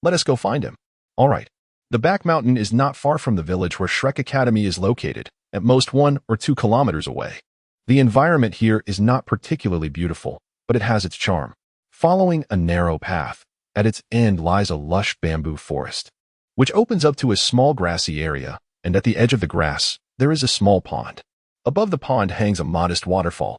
Let us go find him. All right. The back mountain is not far from the village where Shrek Academy is located, at most 1 or 2 kilometers away. The environment here is not particularly beautiful, but it has its charm. Following a narrow path, at its end lies a lush bamboo forest, which opens up to a small grassy area, and at the edge of the grass, there is a small pond. Above the pond hangs a modest waterfall.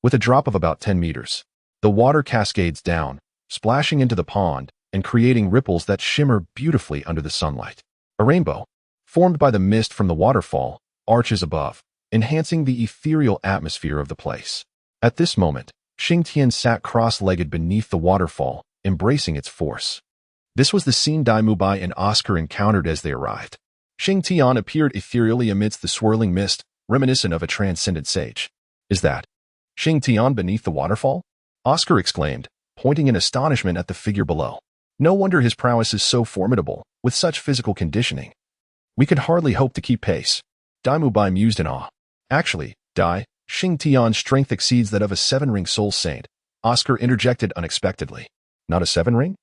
With a drop of about 10 meters, the water cascades down, splashing into the pond and creating ripples that shimmer beautifully under the sunlight. A rainbow, formed by the mist from the waterfall, arches above, enhancing the ethereal atmosphere of the place. At this moment, Xing Tian sat cross-legged beneath the waterfall, embracing its force. This was the scene Dai Mubai and Oscar encountered as they arrived. Xing Tian appeared ethereally amidst the swirling mist, reminiscent of a transcendent sage. Is that Xing Tian beneath the waterfall? Oscar exclaimed, pointing in astonishment at the figure below. No wonder his prowess is so formidable, with such physical conditioning. We could hardly hope to keep pace. Dai Mubai mused in awe. Actually, Dai, Xing Tian's strength exceeds that of a 7-ring soul saint, Oscar interjected unexpectedly. Not a 7-ring?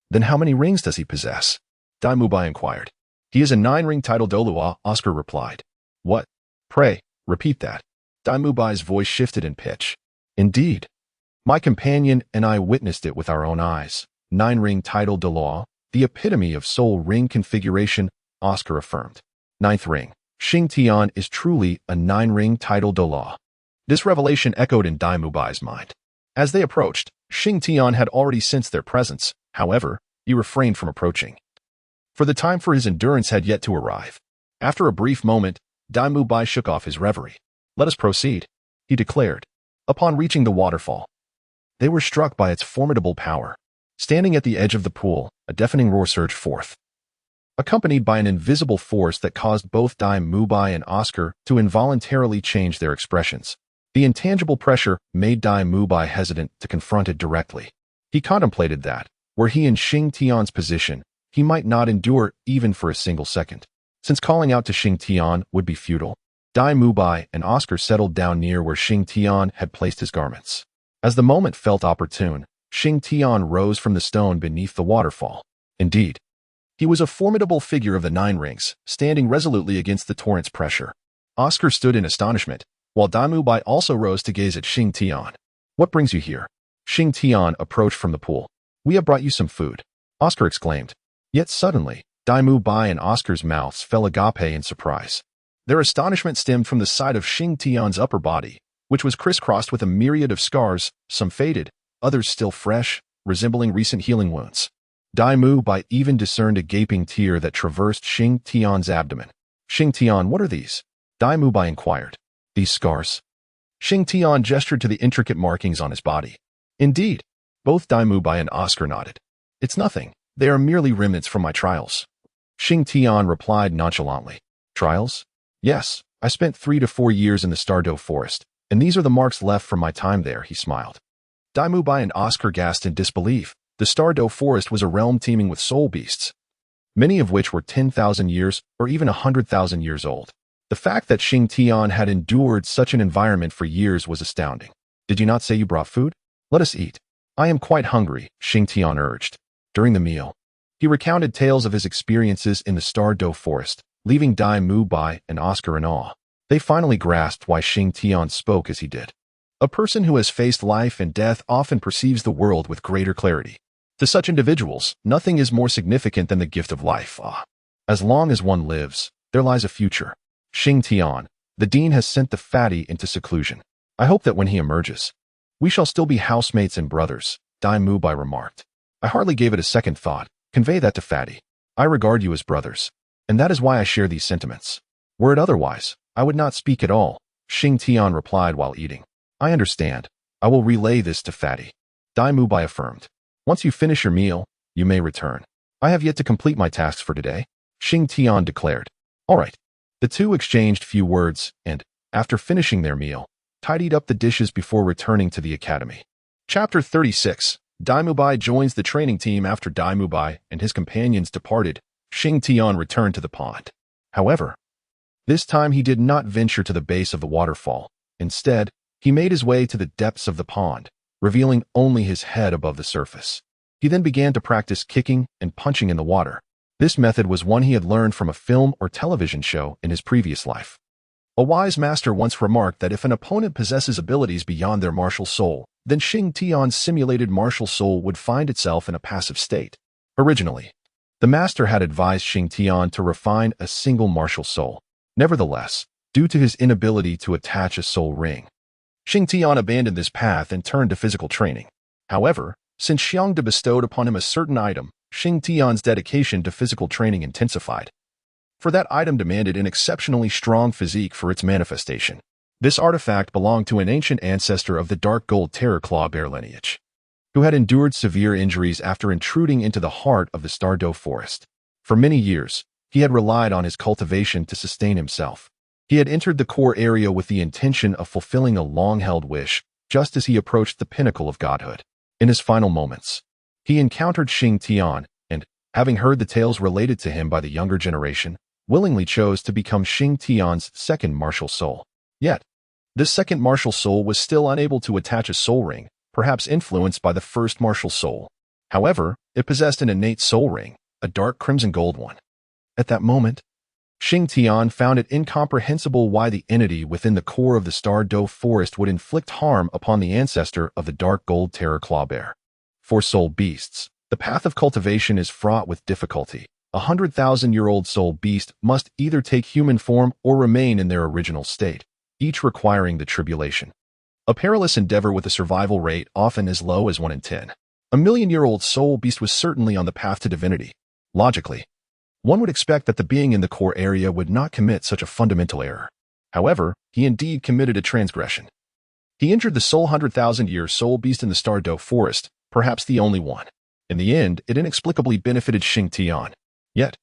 Then how many rings does he possess? Dai Mubai inquired. He is a 9-ring title Douluo, Oscar replied. What? Pray, repeat that. Dai Mubai's voice shifted in pitch. Indeed. My companion and I witnessed it with our own eyes. 9-ring title Douluo, the epitome of soul ring configuration, Oscar affirmed. 9th ring. Xing Tian is truly a 9-ring title Douluo. This revelation echoed in Dai Mubai's mind. As they approached, Xing Tian had already sensed their presence. However, he refrained from approaching. For the time for his endurance had yet to arrive. After a brief moment, Dai Mubai shook off his reverie. Let us proceed, he declared. Upon reaching the waterfall, they were struck by its formidable power. Standing at the edge of the pool, a deafening roar surged forth, accompanied by an invisible force that caused both Dai Mubai and Oscar to involuntarily change their expressions. The intangible pressure made Dai Mubai hesitant to confront it directly. He contemplated that, were he in Xing Tian's position, he might not endure even for a single second. Since calling out to Xing Tian would be futile, Dai Mubai and Oscar settled down near where Xing Tian had placed his garments. As the moment felt opportune, Xing Tian rose from the stone beneath the waterfall. Indeed, he was a formidable figure of the 9 rings, standing resolutely against the torrent's pressure. Oscar stood in astonishment, while Dai Mubai also rose to gaze at Xing Tian. What brings you here? Xing Tian approached from the pool. We have brought you some food, Oscar exclaimed. Yet suddenly, Dai Mubai and Oscar's mouths fell agape in surprise. Their astonishment stemmed from the sight of Xing Tian's upper body, which was crisscrossed with a myriad of scars, some faded, others still fresh, resembling recent healing wounds. Dai Mubai even discerned a gaping tear that traversed Xing Tian's abdomen. Xing Tian, what are these? Dai Mubai inquired. These scars? Xing Tian gestured to the intricate markings on his body. Indeed, both Dai Mubai and Oscar nodded. It's nothing. They are merely remnants from my trials. Xing Tian replied nonchalantly. Trials? Yes, I spent 3 to 4 years in the Douluo forest, and these are the marks left from my time there, he smiled. Dai Mubai and Oscar gasped in disbelief. The Douluo forest was a realm teeming with soul beasts, many of which were 10,000 years or even 100,000 years old. The fact that Xing Tian had endured such an environment for years was astounding. Did you not say you brought food? Let us eat. I am quite hungry, Xing Tian urged. During the meal, he recounted tales of his experiences in the Douluo forest, leaving Dai Mubai and Oscar in awe. They finally grasped why Xing Tian spoke as he did. A person who has faced life and death often perceives the world with greater clarity. To such individuals, nothing is more significant than the gift of life. As long as one lives, there lies a future. Xing Tian, the dean has sent the fatty into seclusion. I hope that when he emerges, we shall still be housemates and brothers, Dai Mubai remarked. I hardly gave it a second thought. Convey that to fatty. I regard you as brothers, and that is why I share these sentiments. Were it otherwise, I would not speak at all, Xing Tian replied while eating. I understand. I will relay this to fatty. Dai Mubai affirmed. Once you finish your meal, you may return. I have yet to complete my tasks for today, Xing Tian declared. All right. The two exchanged few words and, after finishing their meal, tidied up the dishes before returning to the academy. Chapter 36. Dai Mubai joins the training team. After Dai Mubai and his companions departed, Xing Tian returned to the pond. However, this time he did not venture to the base of the waterfall. Instead, he made his way to the depths of the pond, revealing only his head above the surface. He then began to practice kicking and punching in the water. This method was one he had learned from a film or television show in his previous life. A wise master once remarked that if an opponent possesses abilities beyond their martial soul, then Xing Tian's simulated martial soul would find itself in a passive state. Originally, the master had advised Xing Tian to refine a single martial soul. Nevertheless, due to his inability to attach a soul ring, Xing Tian abandoned this path and turned to physical training. However, since Xiangde bestowed upon him a certain item, Xing Tian's dedication to physical training intensified. For that item demanded an exceptionally strong physique for its manifestation. This artifact belonged to an ancient ancestor of the dark gold terror claw bear lineage, who had endured severe injuries after intruding into the heart of the Douluo forest. For many years, he had relied on his cultivation to sustain himself. He had entered the core area with the intention of fulfilling a long-held wish, just as he approached the pinnacle of godhood. In his final moments, he encountered Xing Tian and, having heard the tales related to him by the younger generation, willingly chose to become Xing Tian's second martial soul. Yet, this second martial soul was still unable to attach a soul ring, perhaps influenced by the first martial soul. However, it possessed an innate soul ring, a dark crimson gold one. At that moment, Xing Tian found it incomprehensible why the entity within the core of the Douluo forest would inflict harm upon the ancestor of the dark gold terror claw bear. For soul beasts, the path of cultivation is fraught with difficulty. 100,000-year-old soul beast must either take human form or remain in their original state, each requiring the tribulation. A perilous endeavor with a survival rate often as low as 1 in 10. A million-year-old soul beast was certainly on the path to divinity. Logically, one would expect that the being in the core area would not commit such a fundamental error. However, he indeed committed a transgression. He injured the soul 100,000-year soul beast in the Douluo forest, perhaps the only one. In the end, it inexplicably benefited Xing Tian. Yet,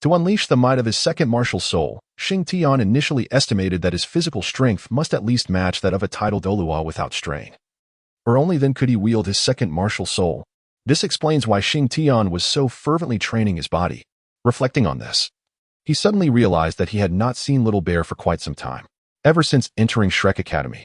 to unleash the might of his second martial soul, Xing Tian initially estimated that his physical strength must at least match that of a tidal Douluo without strain. Or only then could he wield his second martial soul. This explains why Xing Tian was so fervently training his body. Reflecting on this, he suddenly realized that he had not seen Little Bear for quite some time. Ever since entering Shrek Academy,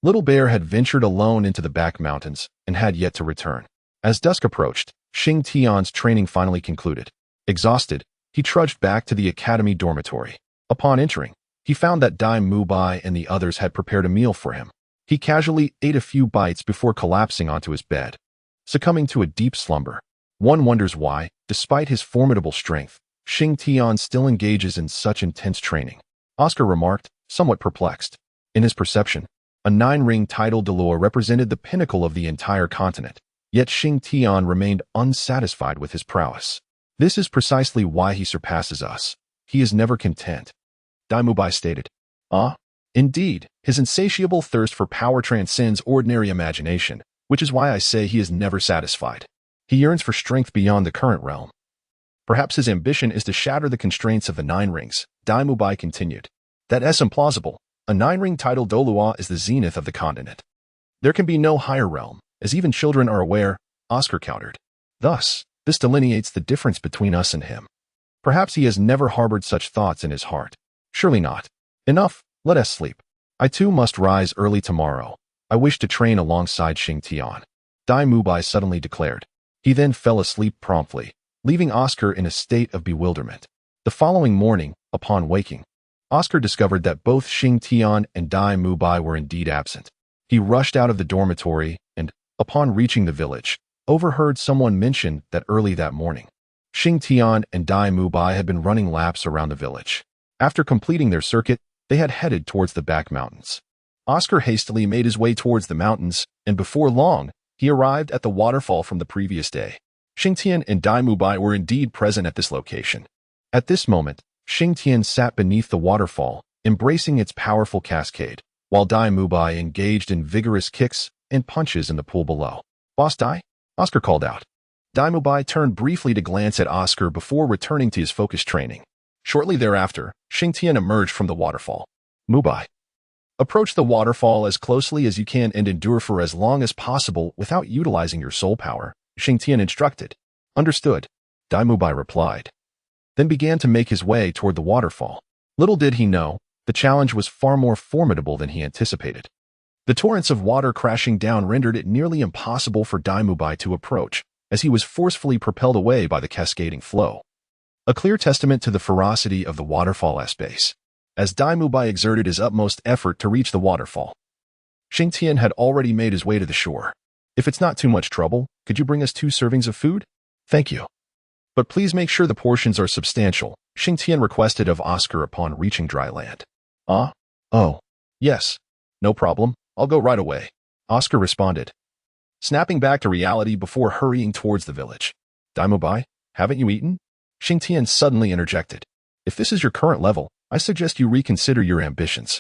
Little Bear had ventured alone into the back mountains and had yet to return. As dusk approached, Xing Tian's training finally concluded. Exhausted, he trudged back to the academy dormitory. Upon entering, he found that Dai Mubai and the others had prepared a meal for him. He casually ate a few bites before collapsing onto his bed, succumbing to a deep slumber. One wonders why, despite his formidable strength, Xing Tian still engages in such intense training. Oscar remarked, somewhat perplexed. In his perception, a 9-ring tidal Douluo represented the pinnacle of the entire continent, yet Xing Tian remained unsatisfied with his prowess. This is precisely why he surpasses us. He is never content, Dai Mubai stated. Indeed, his insatiable thirst for power transcends ordinary imagination, which is why I say he is never satisfied. He yearns for strength beyond the current realm. Perhaps his ambition is to shatter the constraints of the 9 rings, Dai Mubai continued. That is implausible. A 9-ring tidal Douluo is the zenith of the continent. There can be no higher realm, as even children are aware, Oscar countered. Thus, this delineates the difference between us and him. Perhaps he has never harbored such thoughts in his heart. Surely not. Enough, let us sleep. I too must rise early tomorrow. I wish to train alongside Xing Tian, Dai Mubai suddenly declared. He then fell asleep promptly, leaving Oscar in a state of bewilderment. The following morning, upon waking, Oscar discovered that both Xing Tian and Dai Mubai were indeed absent. He rushed out of the dormitory and, upon reaching the village, overheard someone mention that early that morning, Xing Tian and Dai Mubai had been running laps around the village. After completing their circuit, they had headed towards the back mountains. Oscar hastily made his way towards the mountains, and before long, he arrived at the waterfall from the previous day. Xing Tian and Dai Mubai were indeed present at this location. At this moment, Xing Tian sat beneath the waterfall, embracing its powerful cascade, while Dai Mubai engaged in vigorous kicks and punches in the pool below. "Boss Dai?" Oscar called out. Dai Mubai turned briefly to glance at Oscar before returning to his focused training. Shortly thereafter, Xing Tian emerged from the waterfall. "Mubai, approach the waterfall as closely as you can and endure for as long as possible without utilizing your soul power," Xing Tian instructed. "Understood," Dai Mubai replied, then began to make his way toward the waterfall. Little did he know, the challenge was far more formidable than he anticipated. The torrents of water crashing down rendered it nearly impossible for Dai Mubai to approach, as he was forcefully propelled away by the cascading flow. A clear testament to the ferocity of the waterfall space, as Dai Mubai exerted his utmost effort to reach the waterfall. Xing Tian had already made his way to the shore. "If it's not too much trouble, could you bring us 2 servings of food?" "Thank you. But please make sure the portions are substantial," Xing Tian requested of Oscar upon reaching dry land. Oh, yes. No problem, I'll go right away," Oscar responded, snapping back to reality before hurrying towards the village. "Dai Mubai, haven't you eaten?" Xing Tian suddenly interjected. "If this is your current level, I suggest you reconsider your ambitions.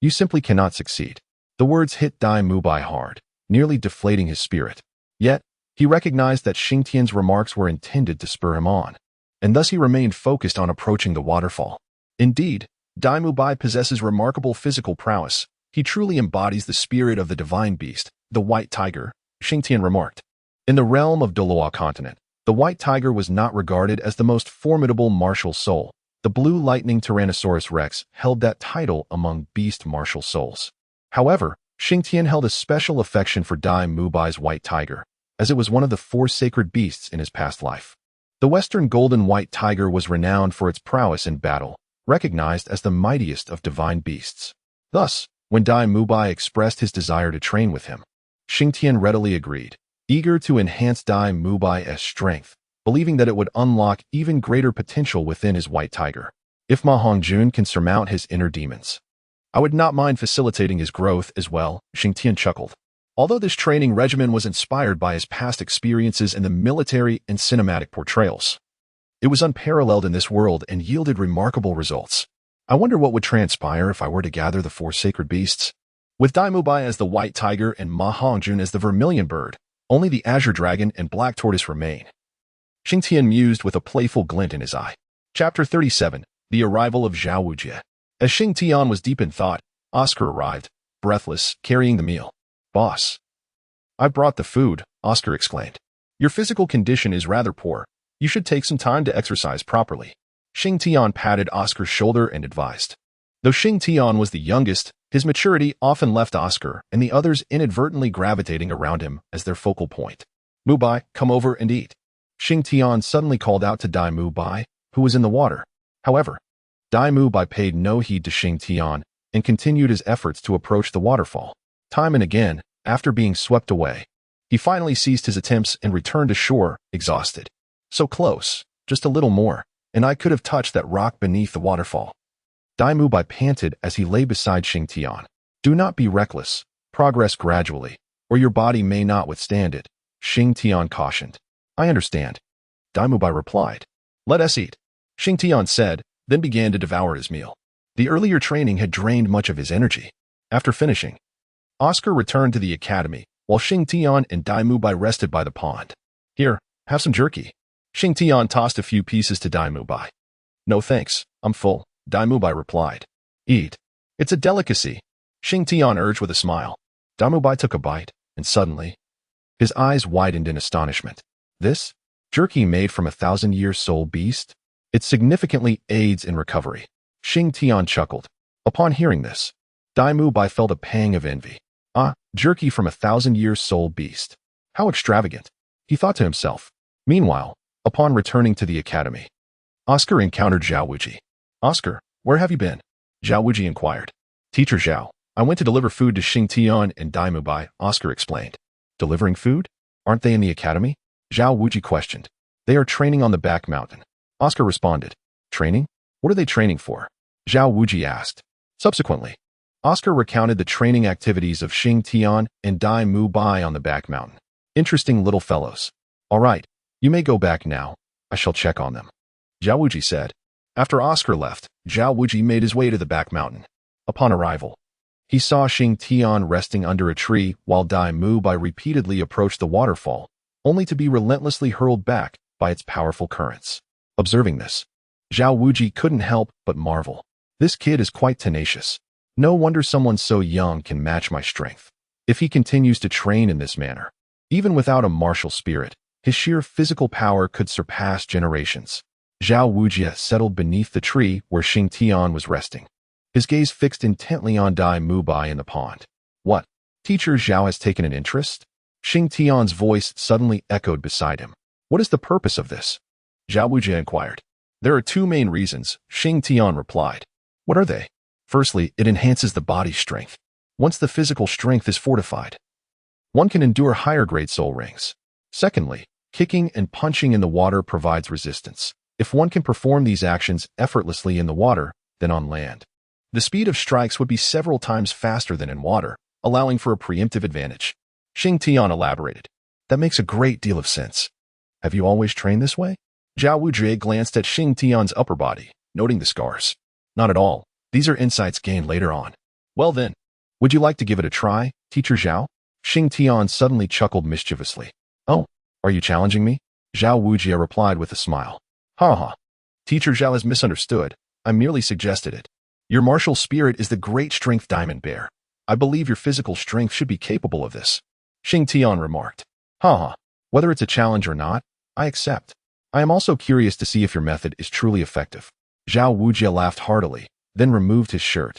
You simply cannot succeed." The words hit Dai Mubai hard, nearly deflating his spirit. Yet, he recognized that Xing Tian's remarks were intended to spur him on, and thus he remained focused on approaching the waterfall. Indeed, Dai Mubai possesses remarkable physical prowess. He truly embodies the spirit of the divine beast, the white tiger, Xing Tian remarked. In the realm of Douluo Continent, the white tiger was not regarded as the most formidable martial soul. The blue lightning Tyrannosaurus rex held that title among beast martial souls. However, Xing Tian held a special affection for Dai Mubai's white tiger, as it was one of the 4 sacred beasts in his past life. The western golden white tiger was renowned for its prowess in battle, recognized as the mightiest of divine beasts. Thus, when Dai Mubai expressed his desire to train with him, Xing Tian readily agreed, eager to enhance Dai Mubai's strength, believing that it would unlock even greater potential within his white tiger. "If Ma Hongjun can surmount his inner demons, I would not mind facilitating his growth as well," Xing Tian chuckled. Although this training regimen was inspired by his past experiences in the military and cinematic portrayals, it was unparalleled in this world and yielded remarkable results. "I wonder what would transpire if I were to gather the 4 sacred beasts. With Dai Mubai as the white tiger and Ma Hongjun as the vermilion bird, only the azure dragon and black tortoise remain." Xing Tian mused with a playful glint in his eye. Chapter 37, The Arrival of Zhao Wujie. As Xing Tian was deep in thought, Oscar arrived, breathless, carrying the meal. "Boss, I brought the food," Oscar exclaimed. "Your physical condition is rather poor. You should take some time to exercise properly." Xing Tian patted Oscar's shoulder and advised. Though Xing Tian was the youngest, his maturity often left Oscar and the others inadvertently gravitating around him as their focal point. "Mubai, come over and eat." Xing Tian suddenly called out to Dai Mubai, who was in the water. However, Dai Mubai paid no heed to Xing Tian and continued his efforts to approach the waterfall. Time and again, after being swept away, he finally ceased his attempts and returned to shore, exhausted. "So close, just a little more, and I could have touched that rock beneath the waterfall." Dai Mubai panted as he lay beside Xing Tian. "Do not be reckless. Progress gradually, or your body may not withstand it," Xing Tian cautioned. "I understand," Dai Mubai replied. "Let us eat," Xing Tian said, then began to devour his meal. The earlier training had drained much of his energy. After finishing, Oscar returned to the academy, while Xing Tian and Dai Mubai rested by the pond. "Here, have some jerky." Xing Tian tossed a few pieces to Dai Mubai. "No thanks, I'm full," Dai Mubai replied. "Eat. It's a delicacy," Xing Tian urged with a smile. Dai Mubai took a bite, and suddenly, his eyes widened in astonishment. "This? Jerky made from a 1,000-year soul beast? It significantly aids in recovery." Xing Tian chuckled. Upon hearing this, Dai Mubai felt a pang of envy. Jerky from a 1,000-year soul beast. How extravagant, he thought to himself. Meanwhile, upon returning to the academy, Oscar encountered Zhao Wujie. "Oscar, where have you been?" Zhao Wuji inquired. Teacher Zhao, I went to deliver food to Xing Tian and Dai Mubai, Oscar explained. Delivering food? Aren't they in the academy? Zhao Wuji questioned. They are training on the back mountain. Oscar responded. Training? What are they training for? Zhao Wuji asked. Subsequently, Oscar recounted the training activities of Xing Tian and Dai Mubai on the back mountain. Interesting little fellows. All right, you may go back now. I shall check on them. Zhao Wuji said. After Oscar left, Zhao Wuji made his way to the back mountain. Upon arrival, he saw Xing Tian resting under a tree while Dai Mubai repeatedly approached the waterfall, only to be relentlessly hurled back by its powerful currents. Observing this, Zhao Wuji couldn't help but marvel. This kid is quite tenacious. No wonder someone so young can match my strength. If he continues to train in this manner, even without a martial spirit, his sheer physical power could surpass generations. Zhao Wuji settled beneath the tree where Xing Tian was resting. His gaze fixed intently on Dai Mubai in the pond. What? Teacher Zhao has taken an interest? Xing Tian's voice suddenly echoed beside him. What is the purpose of this? Zhao Wuji inquired. There are two main reasons, Xing Tian replied. What are they? Firstly, it enhances the body's strength. Once the physical strength is fortified, one can endure higher-grade soul rings. Secondly, kicking and punching in the water provides resistance. If one can perform these actions effortlessly in the water than on land, the speed of strikes would be several times faster than in water, allowing for a preemptive advantage. Xing Tian elaborated. That makes a great deal of sense. Have you always trained this way? Zhao Wuji glanced at Xing Tian's upper body, noting the scars. Not at all. These are insights gained later on. Well then, would you like to give it a try, Teacher Zhao? Xing Tian suddenly chuckled mischievously. Oh, are you challenging me? Zhao Wuji replied with a smile. Ha ha. Teacher Zhao has misunderstood. I merely suggested it. Your martial spirit is the great strength diamond bear. I believe your physical strength should be capable of this. Xing Tian remarked. Ha ha. Whether it's a challenge or not, I accept. I am also curious to see if your method is truly effective. Zhao Wuji laughed heartily, then removed his shirt.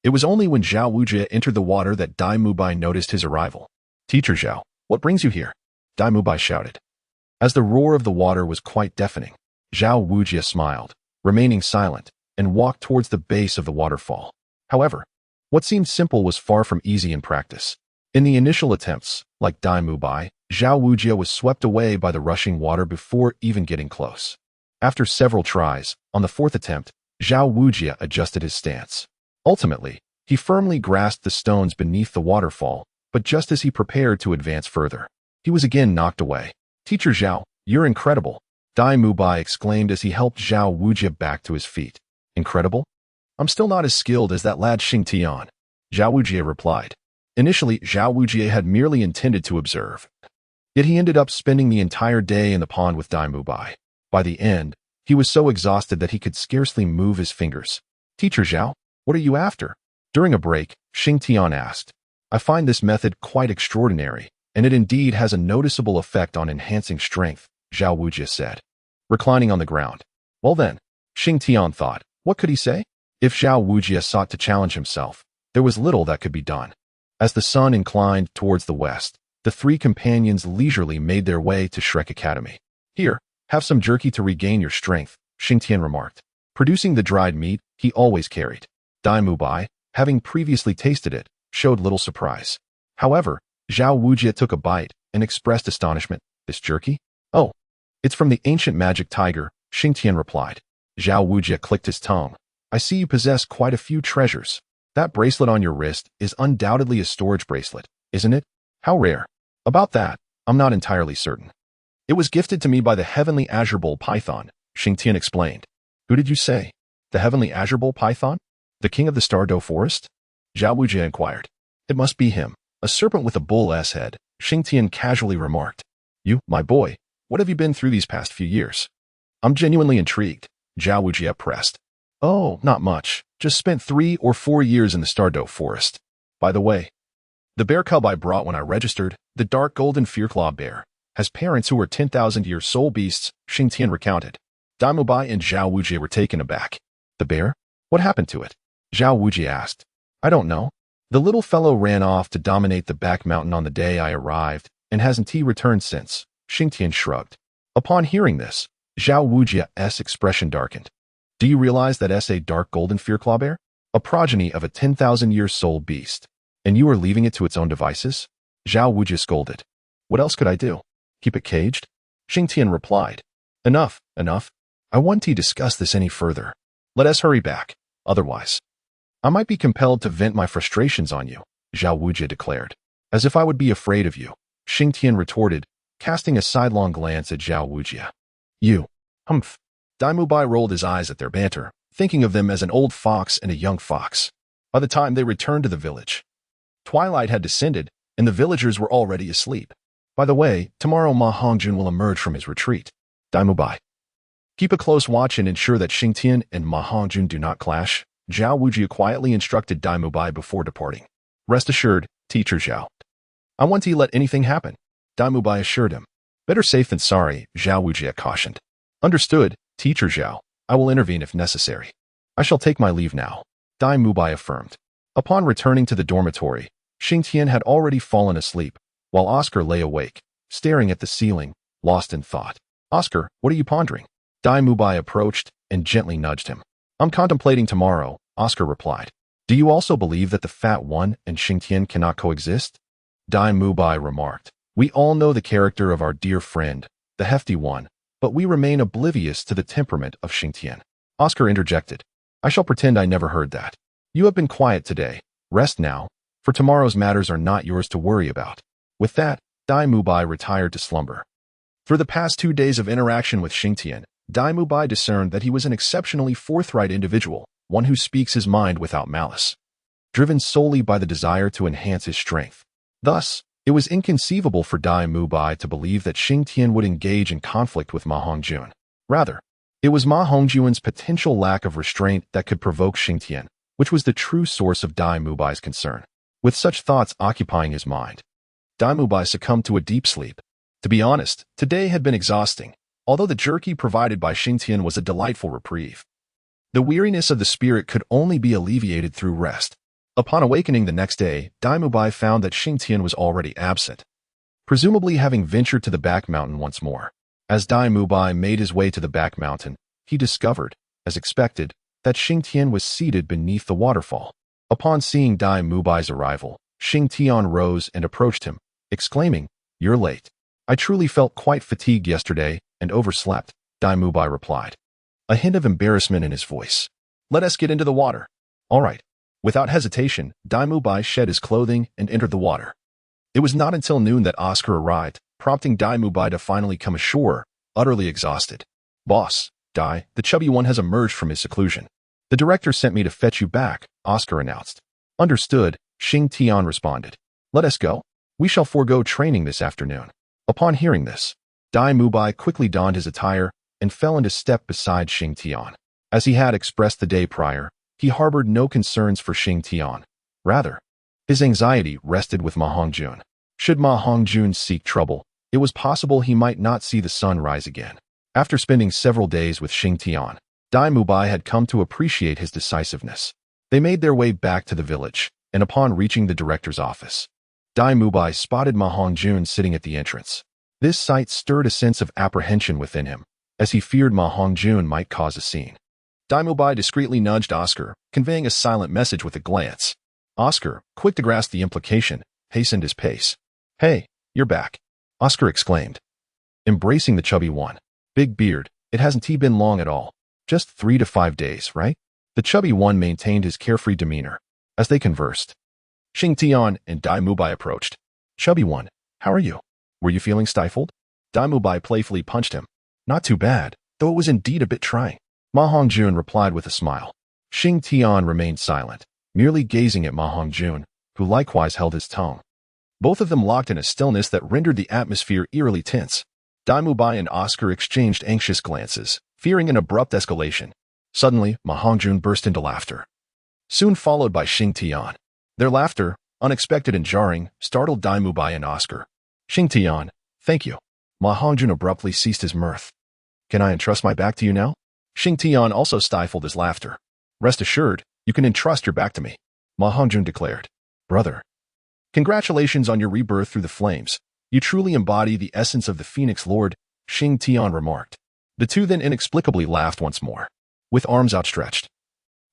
It was only when Zhao Wuji entered the water that Dai Mubai noticed his arrival. Teacher Zhao, what brings you here? Dai Mubai shouted. As the roar of the water was quite deafening, Zhao Wuji smiled, remaining silent, and walked towards the base of the waterfall. However, what seemed simple was far from easy in practice. In the initial attempts, like Dai Mubai, Zhao Wuji was swept away by the rushing water before even getting close. After several tries, on the fourth attempt, Zhao Wuji adjusted his stance. Ultimately, he firmly grasped the stones beneath the waterfall, but just as he prepared to advance further, he was again knocked away. Teacher Zhao, you're incredible, Dai Mubai exclaimed as he helped Zhao Wuji back to his feet. Incredible? I'm still not as skilled as that lad Xing Tian, Zhao Wuji replied. Initially, Zhao Wuji had merely intended to observe. Yet he ended up spending the entire day in the pond with Dai Mubai. By the end, he was so exhausted that he could scarcely move his fingers. Teacher Zhao, what are you after? During a break, Xing Tian asked. I find this method quite extraordinary, and it indeed has a noticeable effect on enhancing strength, Zhao Wuji said, reclining on the ground. Well then, Xing Tian thought, what could he say? If Zhao Wuji sought to challenge himself, there was little that could be done. As the sun inclined towards the west, the three companions leisurely made their way to Shrek Academy. Here, have some jerky to regain your strength, Xing Tian remarked, producing the dried meat he always carried. Dai Mubai, having previously tasted it, showed little surprise. However, Zhao Wuji took a bite and expressed astonishment. This jerky? Oh, it's from the ancient magic tiger, Xing Tian replied. Zhao Wuji clicked his tongue. I see you possess quite a few treasures. That bracelet on your wrist is undoubtedly a storage bracelet, isn't it? How rare. About that, I'm not entirely certain. It was gifted to me by the heavenly azure bowl python, Xing Tian explained. Who did you say? The heavenly azure bowl python? The king of the Douluo forest? Zhao Wuji inquired. It must be him, a serpent with a bull's head, Xing Tian casually remarked. You, my boy, what have you been through these past few years? I'm genuinely intrigued, Zhao Wuji pressed. Oh, not much. Just spent 3 or 4 years in the Douluo forest. By the way, the bear cub I brought when I registered, the dark golden fearclaw bear, has parents who are 10,000-year soul beasts, Xing Tian recounted. Dai Mubai and Zhao Wuji were taken aback. The bear? What happened to it? Zhao Wuji asked. I don't know. The little fellow ran off to dominate the back mountain on the day I arrived, and hasn't he returned since, Xing Tian shrugged. Upon hearing this, Zhao Wuji's expression darkened. Do you realize that a dark golden fearclaw bear? a progeny of a 10,000-year soul beast. And you are leaving it to its own devices? Zhao Wujia scolded. What else could I do? Keep it caged? Xing Tian replied. Enough, enough. I won't discuss this any further. Let us hurry back. Otherwise, I might be compelled to vent my frustrations on you, Zhao Wujia declared. As if I would be afraid of you, Xing Tian retorted, casting a sidelong glance at Zhao Wujia. You. Humph. Dai Mubai rolled his eyes at their banter, thinking of them as an old fox and a young fox. By the time they returned to the village, twilight had descended, and the villagers were already asleep. By the way, tomorrow Ma Hongjun will emerge from his retreat. Dai Mubai. Keep a close watch and ensure that Xing Tian and Ma Hongjun do not clash, Zhao Wujia quietly instructed Dai Mubai before departing. Rest assured, Teacher Zhao. I won't let anything happen, Dai Mubai assured him. Better safe than sorry, Zhao Wujia cautioned. Understood, Teacher Zhao. I will intervene if necessary. I shall take my leave now, Dai Mubai affirmed. Upon returning to the dormitory, Xing Tian had already fallen asleep, while Oscar lay awake, staring at the ceiling, lost in thought. Oscar, what are you pondering? Dai Mubai approached and gently nudged him. I'm contemplating tomorrow, Oscar replied. Do you also believe that the Fat One and Xing Tian cannot coexist? Dai Mubai remarked. We all know the character of our dear friend, the Hefty One, but we remain oblivious to the temperament of Xing Tian. Oscar interjected. I shall pretend I never heard that. You have been quiet today. Rest now, for tomorrow's matters are not yours to worry about. With that, Dai Mubai retired to slumber. Through the past 2 days of interaction with Xing Tian, Dai Mubai discerned that he was an exceptionally forthright individual, one who speaks his mind without malice, driven solely by the desire to enhance his strength. Thus, it was inconceivable for Dai Mubai to believe that Xing Tian would engage in conflict with Ma Hongjun. Rather, it was Ma Hongjun's potential lack of restraint that could provoke Xing Tian, which was the true source of Dai Mubai's concern. With such thoughts occupying his mind, Dai Mubai succumbed to a deep sleep. To be honest, today had been exhausting, although the jerky provided by Xing Tian was a delightful reprieve. The weariness of the spirit could only be alleviated through rest. Upon awakening the next day, Dai Mubai found that Xing Tian was already absent, presumably having ventured to the back mountain once more. As Dai Mubai made his way to the back mountain, he discovered, as expected, that Xing Tian was seated beneath the waterfall. Upon seeing Dai Mubai's arrival, Xing Tian rose and approached him, exclaiming, You're late. I truly felt quite fatigued yesterday and overslept, Dai Mubai replied, a hint of embarrassment in his voice. Let us get into the water. All right. Without hesitation, Dai Mubai shed his clothing and entered the water. It was not until noon that Oscar arrived, prompting Dai Mubai to finally come ashore, utterly exhausted. Boss, Dai, the chubby one has emerged from his seclusion. The director sent me to fetch you back, Oscar announced. Understood, Xing Tian responded. Let us go. We shall forego training this afternoon. Upon hearing this, Dai Mubai quickly donned his attire and fell into step beside Xing Tian. As he had expressed the day prior, he harbored no concerns for Xing Tian. Rather, his anxiety rested with Ma Hongjun. Should Ma Hongjun seek trouble, it was possible he might not see the sun rise again. After spending several days with Xing Tian, Dai Mubai had come to appreciate his decisiveness. They made their way back to the village, and upon reaching the director's office, Dai Mubai spotted Ma Hongjun sitting at the entrance. This sight stirred a sense of apprehension within him, as he feared Ma Hongjun might cause a scene. Dai Mubai discreetly nudged Oscar, conveying a silent message with a glance. Oscar, quick to grasp the implication, hastened his pace. Hey, you're back, Oscar exclaimed, embracing the chubby one. Big beard, it hasn't been long at all. Just 3 to 5 days, right? The chubby one maintained his carefree demeanor. As they conversed, Xing Tian and Dai Mubai approached. Chubby one, how are you? Were you feeling stifled? Dai Mubai playfully punched him. Not too bad, though it was indeed a bit trying. Ma Hongjun replied with a smile. Xing Tian remained silent, merely gazing at Ma Hongjun, who likewise held his tongue. Both of them locked in a stillness that rendered the atmosphere eerily tense. Dai Mubai and Oscar exchanged anxious glances, fearing an abrupt escalation. Suddenly, Ma Hongjun burst into laughter, soon followed by Xing Tian. Their laughter, unexpected and jarring, startled Dai Mubai and Oscar. Xing Tian, thank you. Ma Hongjun abruptly ceased his mirth. Can I entrust my back to you now? Xing Tian also stifled his laughter. Rest assured, you can entrust your back to me, Ma Hongjun declared. Brother, congratulations on your rebirth through the flames. You truly embody the essence of the Phoenix Lord, Xing Tian remarked. The two then inexplicably laughed once more, with arms outstretched.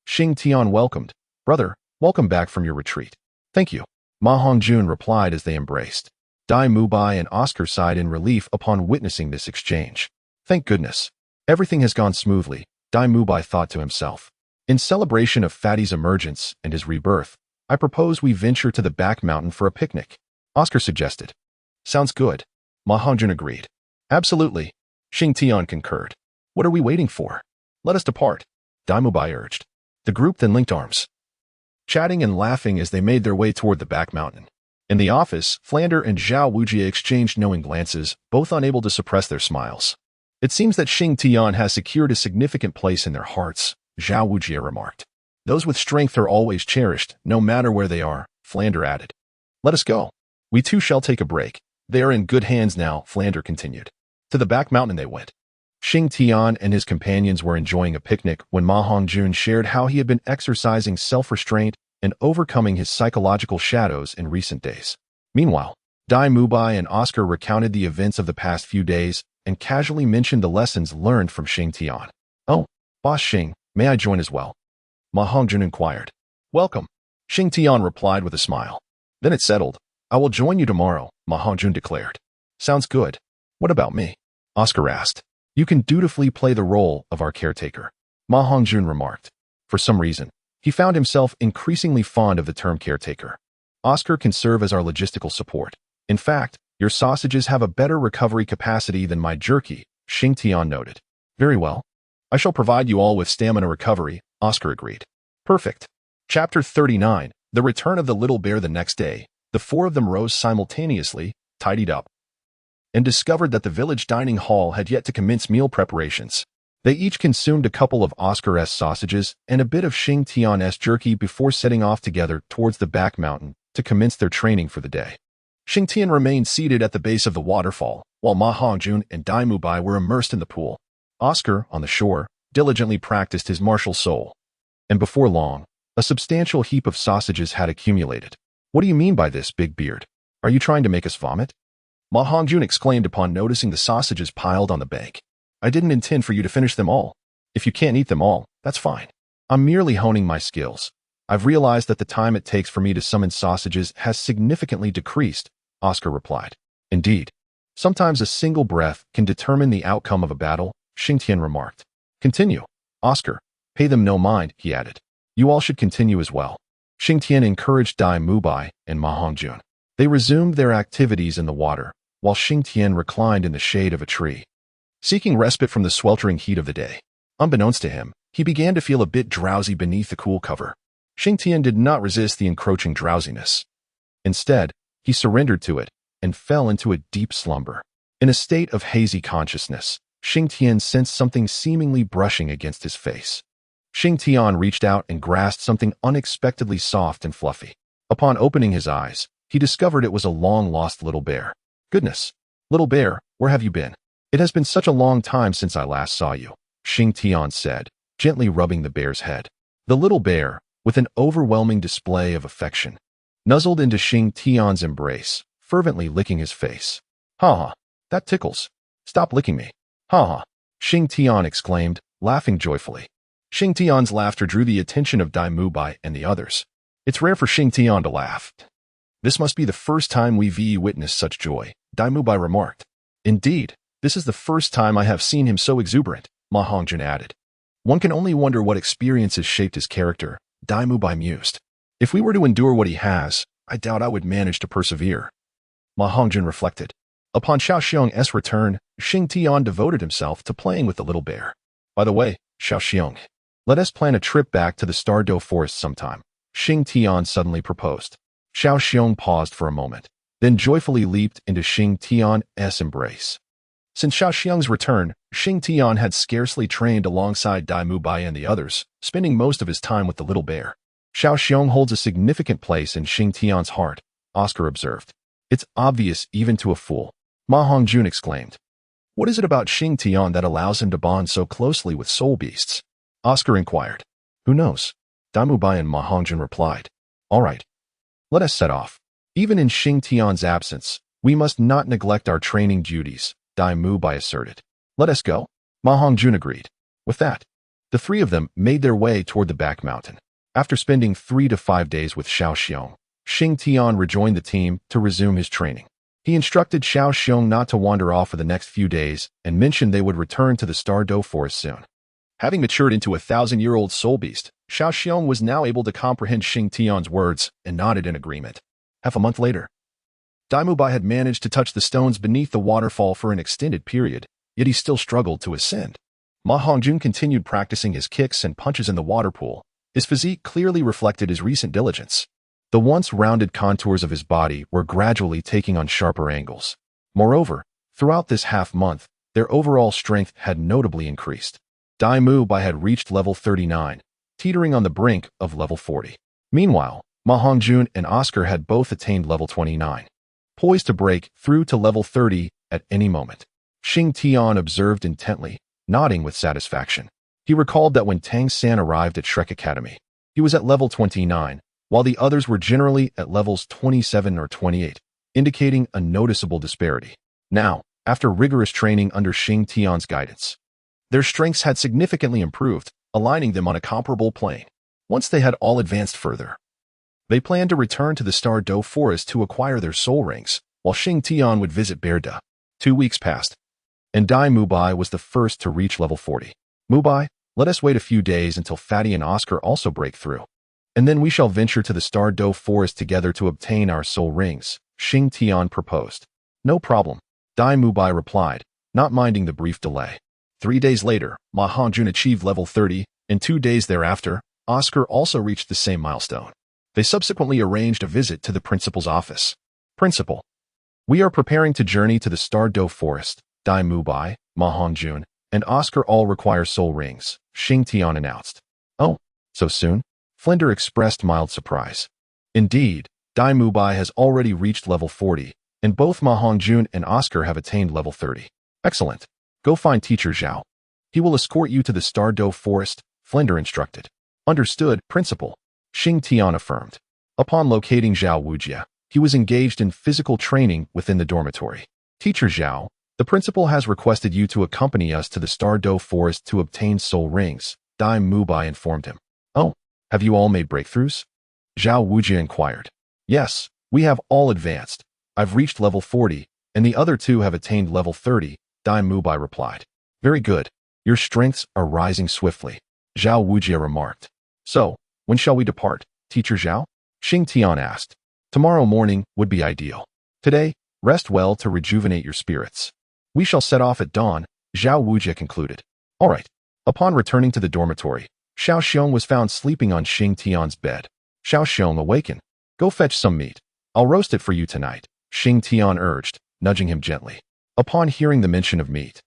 Xing Tian welcomed Brother, welcome back from your retreat. Thank you. Ma Hongjun replied as they embraced. Dai Mubai and Oscar sighed in relief upon witnessing this exchange. Thank goodness. Everything has gone smoothly, Dai Mubai thought to himself. In celebration of Fatty's emergence and his rebirth, I propose we venture to the back mountain for a picnic, Oscar suggested. Sounds good. Ma Hongjun agreed. Absolutely. Xing Tian concurred. What are we waiting for? Let us depart, Dai Mubai urged. The group then linked arms, chatting and laughing as they made their way toward the back mountain. In the office, Flander and Zhao Wujie exchanged knowing glances, both unable to suppress their smiles. It seems that Xing Tian has secured a significant place in their hearts, Zhao Wujie remarked. Those with strength are always cherished, no matter where they are, Flander added. Let us go. We too shall take a break. They are in good hands now, Flander continued. To the back mountain they went. Xing Tian and his companions were enjoying a picnic when Ma Hongjun shared how he had been exercising self-restraint and overcoming his psychological shadows in recent days. Meanwhile, Dai Mubai and Oscar recounted the events of the past few days and casually mentioned the lessons learned from Xing Tian. Oh, Boss Xing, may I join as well? Ma Hongjun inquired. Welcome, Xing Tian replied with a smile. Then it settled. I will join you tomorrow, Ma Hongjun declared. Sounds good. What about me? Oscar asked. You can dutifully play the role of our caretaker, Ma Hongjun remarked. For some reason, he found himself increasingly fond of the term caretaker. Oscar can serve as our logistical support. In fact, your sausages have a better recovery capacity than my jerky, Xing Tian noted. Very well. I shall provide you all with stamina recovery, Oscar agreed. Perfect. Chapter 39, The Return of the Little Bear. The next day, the four of them rose simultaneously, tidied up, and discovered that the village dining hall had yet to commence meal preparations. They each consumed a couple of Oscar-s sausages and a bit of Xing Tian-s jerky before setting off together towards the back mountain to commence their training for the day. Xing Tian remained seated at the base of the waterfall, while Ma Hongjun and Dai Mubai were immersed in the pool. Oscar, on the shore, diligently practiced his martial soul. And before long, a substantial heap of sausages had accumulated. What do you mean by this, Big Beard? Are you trying to make us vomit? Ma Hongjun exclaimed upon noticing the sausages piled on the bank. I didn't intend for you to finish them all. If you can't eat them all, that's fine. I'm merely honing my skills. I've realized that the time it takes for me to summon sausages has significantly decreased, Oscar replied. Indeed. Sometimes a single breath can determine the outcome of a battle, Xing Tian remarked. Continue, Oscar. Pay them no mind, he added. You all should continue as well. Xing Tian encouraged Dai Mubai and Ma Hongjun. They resumed their activities in the water, while Xing Tian reclined in the shade of a tree, seeking respite from the sweltering heat of the day. Unbeknownst to him, he began to feel a bit drowsy beneath the cool cover. Xing Tian did not resist the encroaching drowsiness. Instead, he surrendered to it and fell into a deep slumber. In a state of hazy consciousness, Xing Tian sensed something seemingly brushing against his face. Xing Tian reached out and grasped something unexpectedly soft and fluffy. Upon opening his eyes, he discovered it was a long-lost little bear. Goodness, little bear, where have you been? It has been such a long time since I last saw you, Xing Tian said, gently rubbing the bear's head. The little bear, with an overwhelming display of affection, nuzzled into Xing Tian's embrace, fervently licking his face. Ha ha, that tickles. Stop licking me. Ha ha, Xing Tian exclaimed, laughing joyfully. Xing Tian's laughter drew the attention of Dai Mubai and the others. It's rare for Xing Tian to laugh. This must be the first time we've witnessed such joy, Dai Mubai remarked. Indeed, this is the first time I have seen him so exuberant, Ma Hongjun added. One can only wonder what experiences shaped his character, Dai Mubai mused. If we were to endure what he has, I doubt I would manage to persevere. Ma Hongjun reflected. Upon Xiaoxiong's return, Xing Tian devoted himself to playing with the little bear. By the way, Xiaoxiong, let us plan a trip back to the Stardow Forest sometime, Xing Tian suddenly proposed. Xiaoxiong paused for a moment, then joyfully leaped into Xing Tian's embrace. Since Xiaoxiong's return, Xing Tian had scarcely trained alongside Dai Mubai and the others, spending most of his time with the little bear. Xiaoxiong holds a significant place in Xing Tian's heart, Oscar observed. It's obvious even to a fool, Ma Hongjun exclaimed. What is it about Xing Tian that allows him to bond so closely with soul beasts? Oscar inquired. Who knows? Dai Mubai and Ma Hongjun replied. All right. Let us set off. Even in Xing Tian's absence, we must not neglect our training duties, Dai Mubai asserted. Let us go. Ma Hongjun agreed. With that, the three of them made their way toward the back mountain. After spending 3 to 5 days with Xiao Xiong, Xing Tian rejoined the team to resume his training. He instructed Xiao Xiong not to wander off for the next few days and mentioned they would return to the Douluo forest soon. Having matured into a 1,000-year-old soul beast, Xiao Xiong was now able to comprehend Xing Tian's words and nodded in agreement. Half a month later, Daimubai had managed to touch the stones beneath the waterfall for an extended period, yet he still struggled to ascend. Ma Hongjun continued practicing his kicks and punches in the water pool. His physique clearly reflected his recent diligence. The once rounded contours of his body were gradually taking on sharper angles. Moreover, throughout this half-month, their overall strength had notably increased. Daimubai had reached level 39, teetering on the brink of level 40. Meanwhile, Ma Hongjun and Oscar had both attained level 29, poised to break through to level 30 at any moment. Xing Tian observed intently, nodding with satisfaction. He recalled that when Tang San arrived at Shrek Academy, he was at level 29, while the others were generally at levels 27 or 28, indicating a noticeable disparity. Now, after rigorous training under Xing Tian's guidance, their strengths had significantly improved, aligning them on a comparable plane. Once they had all advanced further, they planned to return to the Douluo forest to acquire their soul rings, while Xing Tian would visit Bearda. 2 weeks passed, and Daimubai was the first to reach level 40. Mubai, let us wait a few days until Fatty and Oscar also break through, and then we shall venture to the Douluo forest together to obtain our soul rings, Xing Tian proposed. No problem, Daimubai replied, not minding the brief delay. 3 days later, Ma Hongjun achieved level 30, and 2 days thereafter, Oscar also reached the same milestone. They subsequently arranged a visit to the principal's office. Principal, we are preparing to journey to the Douluo forest. Daimubai, Ma Hongjun, and Oscar all require soul rings, Xing Tian announced. Oh, so soon? Flinder expressed mild surprise. Indeed, Daimubai has already reached level 40, and both Ma Hongjun and Oscar have attained level 30. Excellent. Go find Teacher Zhao. He will escort you to the Douluo forest, Flinder instructed. Understood, Principal, Xing Tian affirmed. Upon locating Zhao Wujia, he was engaged in physical training within the dormitory. Teacher Zhao, the principal has requested you to accompany us to the Douluo forest to obtain soul rings, Daimubai informed him. Oh, have you all made breakthroughs? Zhao Wujia inquired. Yes, we have all advanced. I've reached level 40, and the other two have attained level 30, Daimubai replied. Very good. Your strengths are rising swiftly, Zhao Wujia remarked. So, when shall we depart, Teacher Zhao? Xing Tian asked. Tomorrow morning would be ideal. Today, rest well to rejuvenate your spirits. We shall set off at dawn, Zhao Wujia concluded. All right. Upon returning to the dormitory, Xiao Xiong was found sleeping on Xing Tian's bed. Xiao Xiong, awaken. Go fetch some meat. I'll roast it for you tonight, Xing Tian urged, nudging him gently. Upon hearing the mention of meat,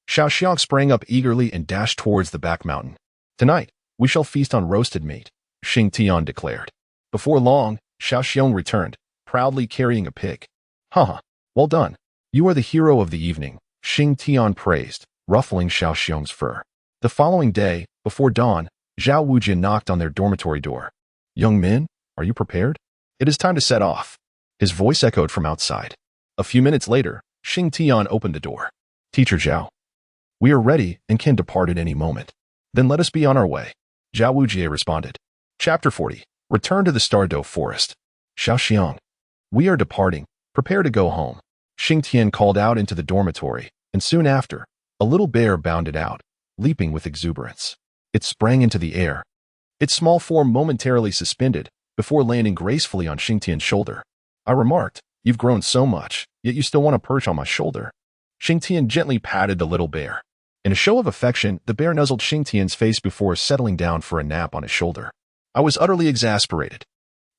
Xiao Xiong sprang up eagerly and dashed towards the back mountain. Tonight, we shall feast on roasted meat, Xing Tian declared. Before long, Xiao Xiong returned, proudly carrying a pig. Haha, well done. You are the hero of the evening, Xing Tian praised, ruffling Xiao Xiong's fur. The following day, before dawn, Zhao Wujia knocked on their dormitory door. Young men, are you prepared? It is time to set off. His voice echoed from outside. A few minutes later, Xing Tian opened the door. Teacher Zhao, we are ready and can depart at any moment. Then let us be on our way, Zhao Wujia responded. Chapter 40. Return to the Douluo forest. Xiao Xiong, we are departing. Prepare to go home. Xing Tian called out into the dormitory, and soon after, a little bear bounded out, leaping with exuberance. It sprang into the air. Its small form momentarily suspended, before landing gracefully on Xing Tian's shoulder. I remarked, you've grown so much, yet you still want to perch on my shoulder. Xing Tian gently patted the little bear. In a show of affection, the bear nuzzled Xing Tian's face before settling down for a nap on his shoulder. I was utterly exasperated.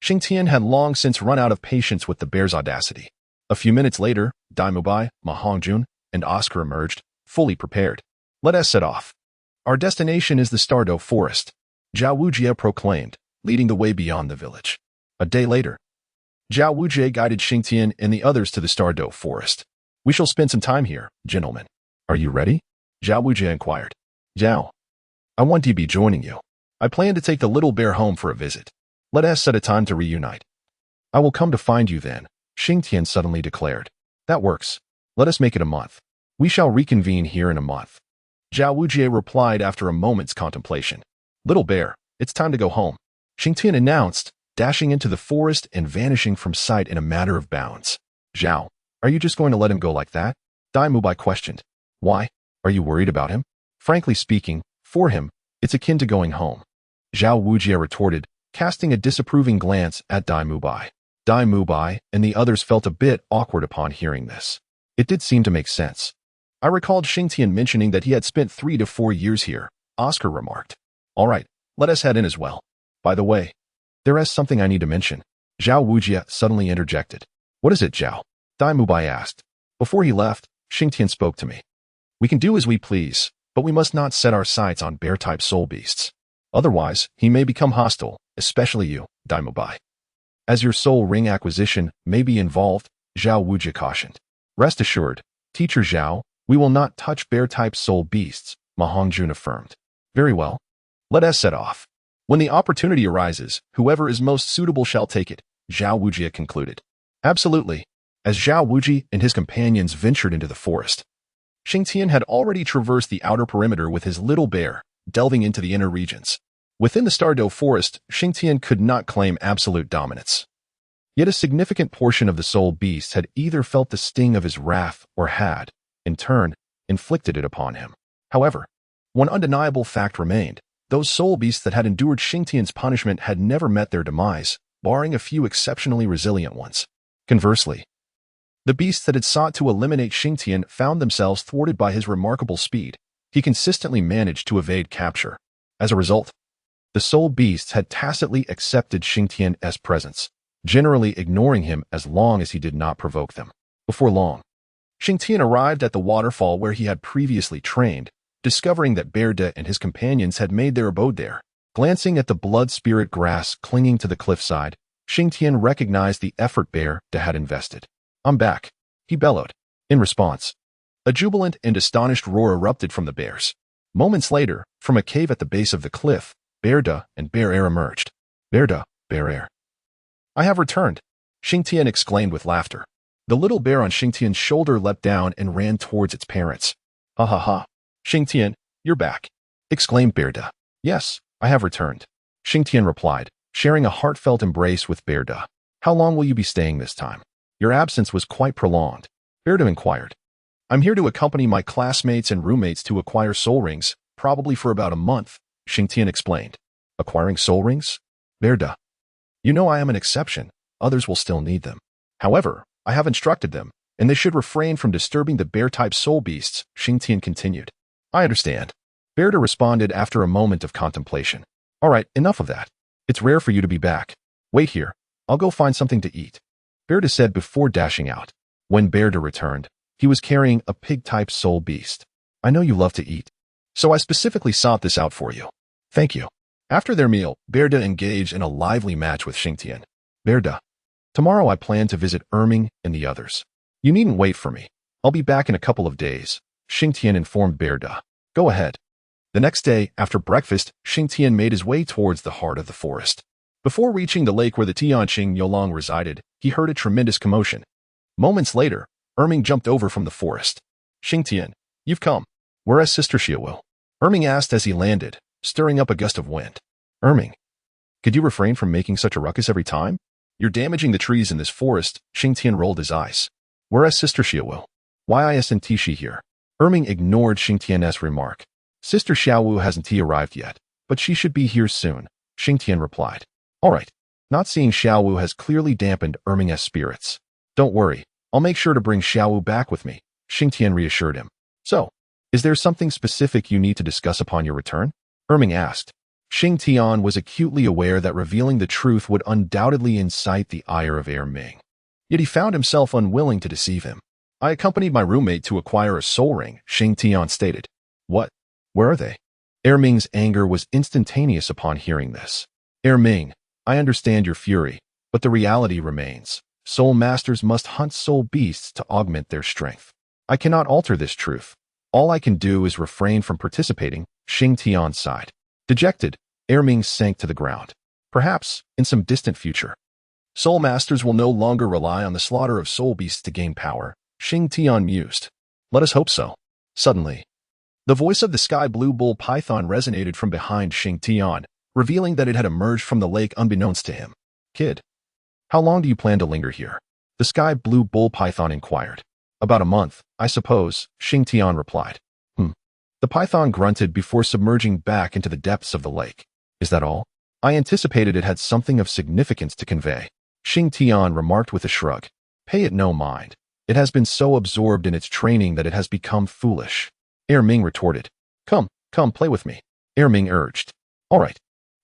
Xing Tian had long since run out of patience with the bear's audacity. A few minutes later, Daimubai, Ma Hongjun, and Oscar emerged, fully prepared. Let us set off. Our destination is the Douluo forest, Zhao Wujia proclaimed, leading the way beyond the village. A day later, Zhao Wujia guided Xing Tian and the others to the Douluo forest. We shall spend some time here, gentlemen. Are you ready? Zhao Wujia inquired. Zhao, I want to be joining you. I plan to take the little bear home for a visit. Let us set a time to reunite. I will come to find you then, Xing Tian suddenly declared. That works. Let us make it a month. We shall reconvene here in a month. Zhao Wujia replied after a moment's contemplation. Little bear, it's time to go home. Xing Tian announced, dashing into the forest and vanishing from sight in a matter of bounds. Zhao, are you just going to let him go like that? Dai Mubai questioned. Why? Are you worried about him? Frankly speaking, for him, it's akin to going home. Zhao Wujie retorted, casting a disapproving glance at Dai Mubai. Dai Mubai and the others felt a bit awkward upon hearing this. It did seem to make sense. I recalled Xing Tian mentioning that he had spent 3 to 4 years here, Oscar remarked. All right, let us head in as well. By the way, there is something I need to mention. Zhao Wujie suddenly interjected. What is it, Zhao? Dai Mubai asked. Before he left, Xing Tian spoke to me. We can do as we please, but we must not set our sights on bear-type soul beasts. Otherwise, he may become hostile, especially you, Dai Mubai. As your soul ring acquisition may be involved, Zhao Wujie cautioned. Rest assured, Teacher Zhao, we will not touch bear-type soul beasts, Ma Hongjun affirmed. Very well. Let us set off. When the opportunity arises, whoever is most suitable shall take it, Zhao Wujie concluded. Absolutely. As Zhao Wujie and his companions ventured into the forest, Xing Tian had already traversed the outer perimeter with his little bear, delving into the inner regions. Within the Stardow forest, Xing Tian could not claim absolute dominance. Yet a significant portion of the soul beasts had either felt the sting of his wrath or had, in turn, inflicted it upon him. However, one undeniable fact remained. Those soul beasts that had endured Xing Tian's punishment had never met their demise, barring a few exceptionally resilient ones. Conversely, the beasts that had sought to eliminate Xing Tian found themselves thwarted by his remarkable speed. He consistently managed to evade capture. As a result, the soul beasts had tacitly accepted Xing Tian's presence, generally ignoring him as long as he did not provoke them. Before long, Xing Tian arrived at the waterfall where he had previously trained, discovering that Bear De and his companions had made their abode there. Glancing at the blood spirit grass clinging to the cliffside, Xing Tian recognized the effort Bear De had invested. I'm back, he bellowed. In response, a jubilant and astonished roar erupted from the bears. Moments later, from a cave at the base of the cliff, Bear De and Bear Air emerged. Bear De, Bear Air. I have returned, Xing Tian exclaimed with laughter. The little bear on Xing Tian's shoulder leapt down and ran towards its parents. Ha ha ha. Xing Tian, you're back, exclaimed Bear De. Yes, I have returned, Xing Tian replied, sharing a heartfelt embrace with Bear De. How long will you be staying this time? Your absence was quite prolonged, Bear De inquired. I'm here to accompany my classmates and roommates to acquire soul rings, probably for about a month, Xing Tian explained. Acquiring soul rings? Bear De. You know I am an exception. Others will still need them. However, I have instructed them, and they should refrain from disturbing the bear-type soul beasts, Xing Tian continued. I understand. Bear De responded after a moment of contemplation. All right, enough of that. It's rare for you to be back. Wait here. I'll go find something to eat, Bear De said before dashing out. When Bear De returned, he was carrying a pig-type soul beast. I know you love to eat, so I specifically sought this out for you. Thank you. After their meal, Bear De engaged in a lively match with Xing Tian. Bear De, tomorrow I plan to visit Erming and the others. You needn't wait for me. I'll be back in a couple of days, Xing Tian informed Bear De. Go ahead. The next day, after breakfast, Xing Tian made his way towards the heart of the forest. Before reaching the lake where the Tianqing Yolong resided, he heard a tremendous commotion. Moments later, Erming jumped over from the forest. Xing Tian, you've come. Where is Sister Xiaowu? Erming asked as he landed, stirring up a gust of wind. Erming, could you refrain from making such a ruckus every time? You're damaging the trees in this forest, Xing Tian rolled his eyes. Where is Sister Xiaowu? Why isn't she here? Erming ignored Xing Tian's remark. Sister Xiaowu hasn't arrived yet, but she should be here soon, Xing Tian replied. All right. Not seeing Xiaowu has clearly dampened Erming's spirits. Don't worry, I'll make sure to bring Xiaowu back with me, Xing Tian reassured him. So, is there something specific you need to discuss upon your return? Erming asked. Xing Tian was acutely aware that revealing the truth would undoubtedly incite the ire of Erming. Yet he found himself unwilling to deceive him. I accompanied my roommate to acquire a soul ring, Xing Tian stated. What? Where are they? Erming's anger was instantaneous upon hearing this. Erming, I understand your fury, but the reality remains. Soul masters must hunt soul beasts to augment their strength. I cannot alter this truth. All I can do is refrain from participating, Xing Tian sighed. Dejected, Erming sank to the ground. Perhaps, in some distant future, soul masters will no longer rely on the slaughter of soul beasts to gain power, Xing Tian mused. Let us hope so. Suddenly, the voice of the sky blue bull python resonated from behind Xing Tian. revealing that it had emerged from the lake unbeknownst to him. "Kid, how long do you plan to linger here?" the sky blue bull python inquired. "About a month, I suppose," Xing Tian replied. The python grunted before submerging back into the depths of the lake. "Is that all?" "I anticipated it had something of significance to convey," Xing Tian remarked with a shrug. "Pay it no mind. It has been so absorbed in its training that it has become foolish." Ming retorted. Come, play with me," Ming urged. "All right,"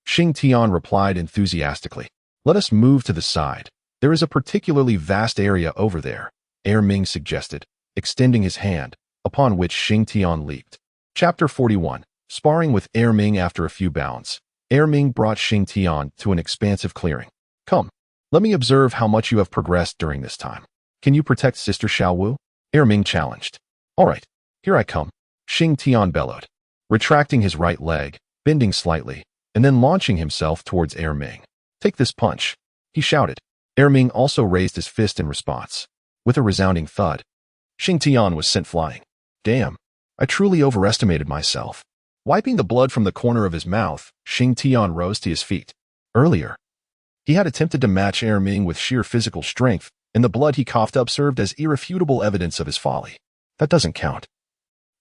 Xing Tian replied enthusiastically. "Let us move to the side. There is a particularly vast area over there," Ming suggested, extending his hand, upon which Xing Tian leaped. Chapter 41. Sparring with Ming. After a few bounds, Ming brought Xing Tian to an expansive clearing. "Come, let me observe how much you have progressed during this time. Can you protect Sister Xiaowu?" Ming challenged. "All right, here I come," Xing Tian bellowed, retracting his right leg, bending slightly, and then launching himself towards Ming. "Take this punch," he shouted. Ming also raised his fist in response. With a resounding thud, Xing Tian was sent flying. "Damn, I truly overestimated myself." Wiping the blood from the corner of his mouth, Xing Tian rose to his feet. Earlier, he had attempted to match Ming with sheer physical strength, and the blood he coughed up served as irrefutable evidence of his folly. "That doesn't count.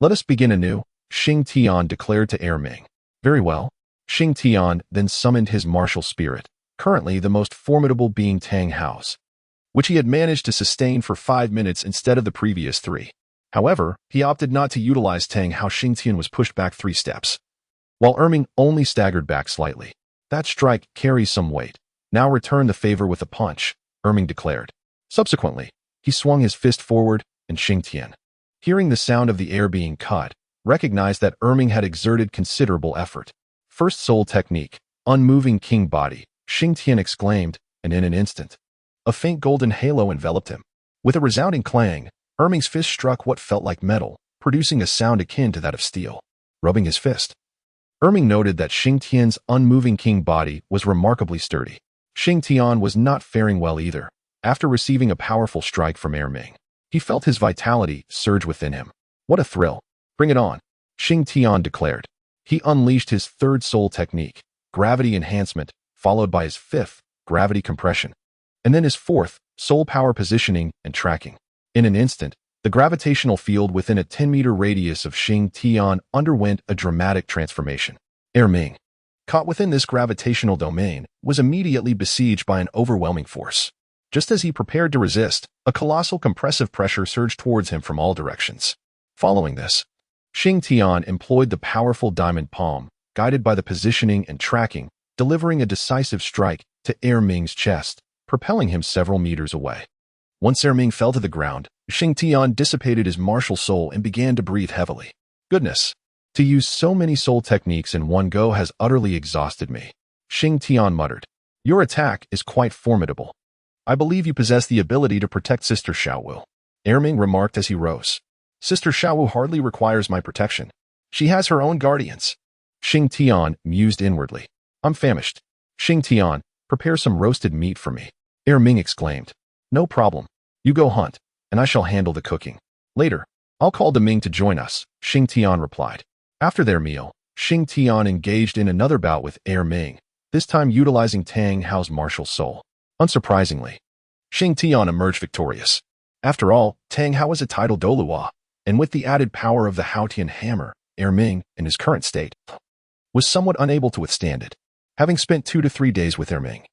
Let us begin anew," Xing Tian declared to Ming. "Very well." Xing Tian then summoned his martial spirit, currently the most formidable being Tang Hao's, which he had managed to sustain for 5 minutes instead of the previous 3. However, he opted not to utilize Tang Hao. Xing Tian was pushed back 3 steps, while Ming only staggered back slightly. "That strike carries some weight. Now return the favor with a punch," Ming declared. Subsequently, he swung his fist forward, and Xing Tian, hearing the sound of the air being cut, recognized that Ming had exerted considerable effort. "First soul technique, unmoving king body," Xing Tian exclaimed, and in an instant, a faint golden halo enveloped him. With a resounding clang, Ming's fist struck what felt like metal, producing a sound akin to that of steel. Rubbing his fist, Ming noted that Xing Tian's unmoving king body was remarkably sturdy. Xing Tian was not faring well either. After receiving a powerful strike from Ming, he felt his vitality surge within him. "What a thrill! Bring it on," Xing Tian declared. He unleashed his 3rd soul technique, gravity enhancement, followed by his 5th, gravity compression, and then his 4th, soul power positioning and tracking. In an instant, the gravitational field within a 10-meter radius of Xing Tian underwent a dramatic transformation. Ming, caught within this gravitational domain, was immediately besieged by an overwhelming force. Just as he prepared to resist, a colossal compressive pressure surged towards him from all directions. Following this, Xing Tian employed the powerful diamond palm, guided by the positioning and tracking, delivering a decisive strike to Ming's chest, propelling him several meters away. Once Ming fell to the ground, Xing Tian dissipated his martial soul and began to breathe heavily. "Goodness, to use so many soul techniques in one go has utterly exhausted me," Xing Tian muttered. "Your attack is quite formidable. I believe you possess the ability to protect Sister Xiaowu," Ming remarked as he rose. "Sister Xiaowu hardly requires my protection. She has her own guardians," Xing Tian mused inwardly. "I'm famished. Xing Tian, prepare some roasted meat for me," Ming exclaimed. "No problem. You go hunt, and I shall handle the cooking. Later, I'll call Ming to join us," Xing Tian replied. After their meal, Xing Tian engaged in another bout with Ming, this time utilizing Tang Hao's martial soul. Unsurprisingly, Xing Tian emerged victorious. After all, Tang Hao is a titled Douluo, and with the added power of the Haotian hammer, Ming, in his current state, was somewhat unable to withstand it, having spent 2 to 3 days with Ming,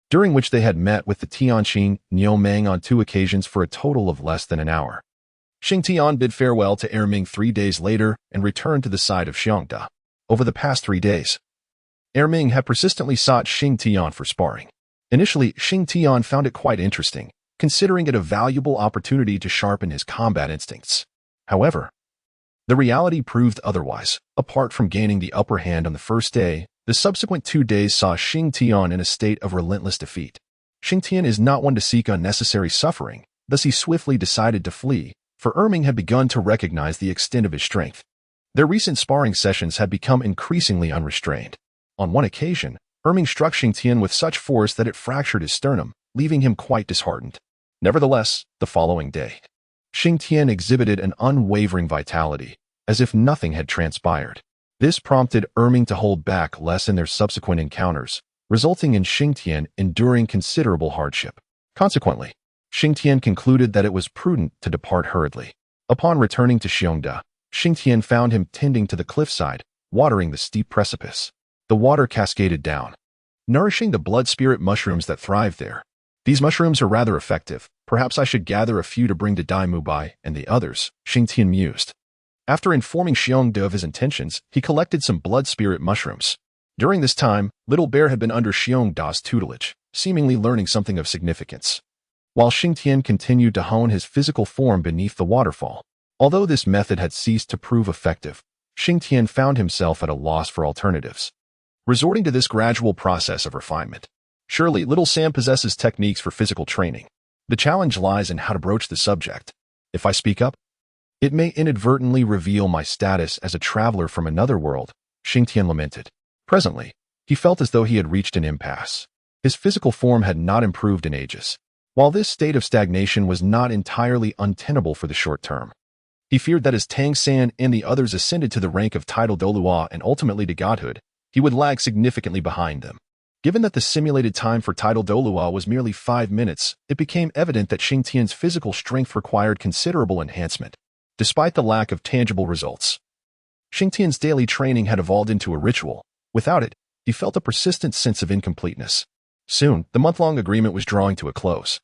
during which they had met with the Tianqing Niumeng on 2 occasions for a total of less than an hour. Xing Tian bid farewell to Ming 3 days later and returned to the side of Xiangda. Over the past 3 days, Ming had persistently sought Xing Tian for sparring. Initially, Xing Tian found it quite interesting, considering it a valuable opportunity to sharpen his combat instincts. However, the reality proved otherwise. Apart from gaining the upper hand on the first day, the subsequent 2 days saw Xing Tian in a state of relentless defeat. Xing Tian is not one to seek unnecessary suffering, thus he swiftly decided to flee, for Ming had begun to recognize the extent of his strength. Their recent sparring sessions had become increasingly unrestrained. On one occasion, Ming struck Xing Tian with such force that it fractured his sternum, leaving him quite disheartened. Nevertheless, the following day, Xing Tian exhibited an unwavering vitality, as if nothing had transpired. This prompted Erming to hold back less in their subsequent encounters, resulting in Xing Tian enduring considerable hardship. Consequently, Xing Tian concluded that it was prudent to depart hurriedly. Upon returning to Xiongda, Xing Tian found him tending to the cliffside, watering the steep precipice. The water cascaded down, nourishing the blood spirit mushrooms that thrived there. These mushrooms are rather effective. Perhaps I should gather a few to bring to Dai Mubai and the others, Xing Tian mused. After informing Xiongda of his intentions, he collected some blood spirit mushrooms. During this time, Little Bear had been under Xiongda's tutelage, seemingly learning something of significance, while Xing Tian continued to hone his physical form beneath the waterfall. Although this method had ceased to prove effective, Xing Tian found himself at a loss for alternatives, resorting to this gradual process of refinement. Surely, Little Sam possesses techniques for physical training. The challenge lies in how to broach the subject. If I speak up, it may inadvertently reveal my status as a traveler from another world, Xing Tian lamented. Presently, he felt as though he had reached an impasse. His physical form had not improved in ages. While this state of stagnation was not entirely untenable for the short term, he feared that as Tang San and the others ascended to the rank of title Douluo and ultimately to godhood, he would lag significantly behind them. Given that the simulated time for title Douluo was merely 5 minutes, it became evident that Xing Tian's physical strength required considerable enhancement. Despite the lack of tangible results, Xing Tian's daily training had evolved into a ritual. Without it, he felt a persistent sense of incompleteness. Soon, the month-long agreement was drawing to a close.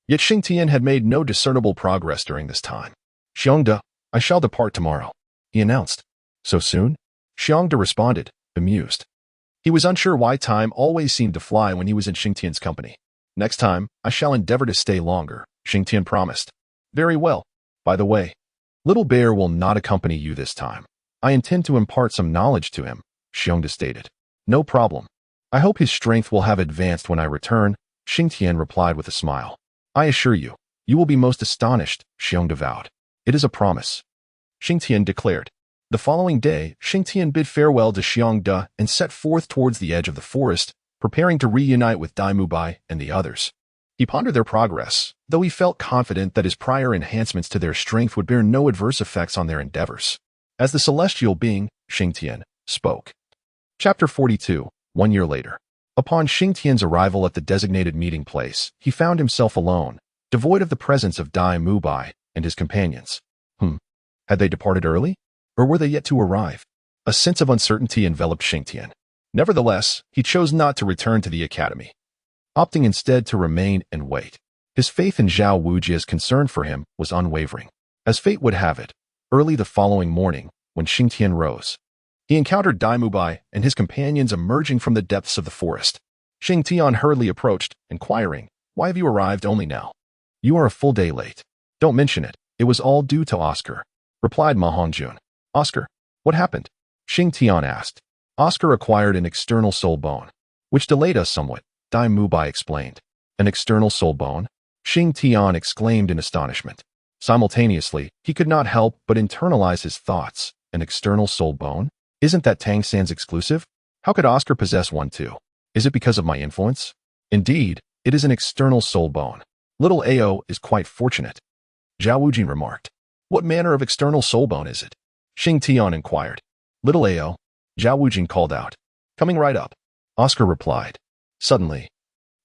Yet Xing Tian had made no discernible progress during this time. Xiongda, I shall depart tomorrow, he announced. So soon? Xiongda responded, bemused. He was unsure why time always seemed to fly when he was in Xing Tian's company. Next time, I shall endeavor to stay longer, Xing Tian promised. Very well. By the way, Little Bear will not accompany you this time. I intend to impart some knowledge to him, Xiongda stated. No problem. I hope his strength will have advanced when I return, Xing Tian replied with a smile. I assure you, you will be most astonished, Xiongda vowed. It is a promise, Xing Tian declared. The following day, Xing Tian bid farewell to Xiongda and set forth towards the edge of the forest, preparing to reunite with Dai Mubai and the others. He pondered their progress, though he felt confident that his prior enhancements to their strength would bear no adverse effects on their endeavors. As the celestial being, Xing Tian, spoke. Chapter 42, 1 year later. Upon Xing Tian's arrival at the designated meeting place, he found himself alone, devoid of the presence of Dai Mubai and his companions. Had they departed early? Or were they yet to arrive? A sense of uncertainty enveloped Xing Tian. Nevertheless, he chose not to return to the academy, opting instead to remain and wait. His faith in Zhao Wujia's concern for him was unwavering. As fate would have it, early the following morning, when Xing Tian rose, he encountered Dai Mubai and his companions emerging from the depths of the forest. Xing Tian hurriedly approached, inquiring, Why have you arrived only now? You are a full day late. Don't mention it. It was all due to Oscar, replied Ma Hongjun. Oscar, what happened? Xing Tian asked. Oscar acquired an external soul bone, which delayed us somewhat, Dai Mubai explained. An external soul bone? Xing Tian exclaimed in astonishment. Simultaneously, he could not help but internalize his thoughts. An external soul bone? Isn't that Tang San's exclusive? How could Oscar possess one too? Is it because of my influence? Indeed, it is an external soul bone. Little Ao is quite fortunate, Zhao Wujin remarked. What manner of external soul bone is it? Xing Tian inquired. Little Ao, Zhao Wujin called out. Coming right up, Oscar replied. Suddenly,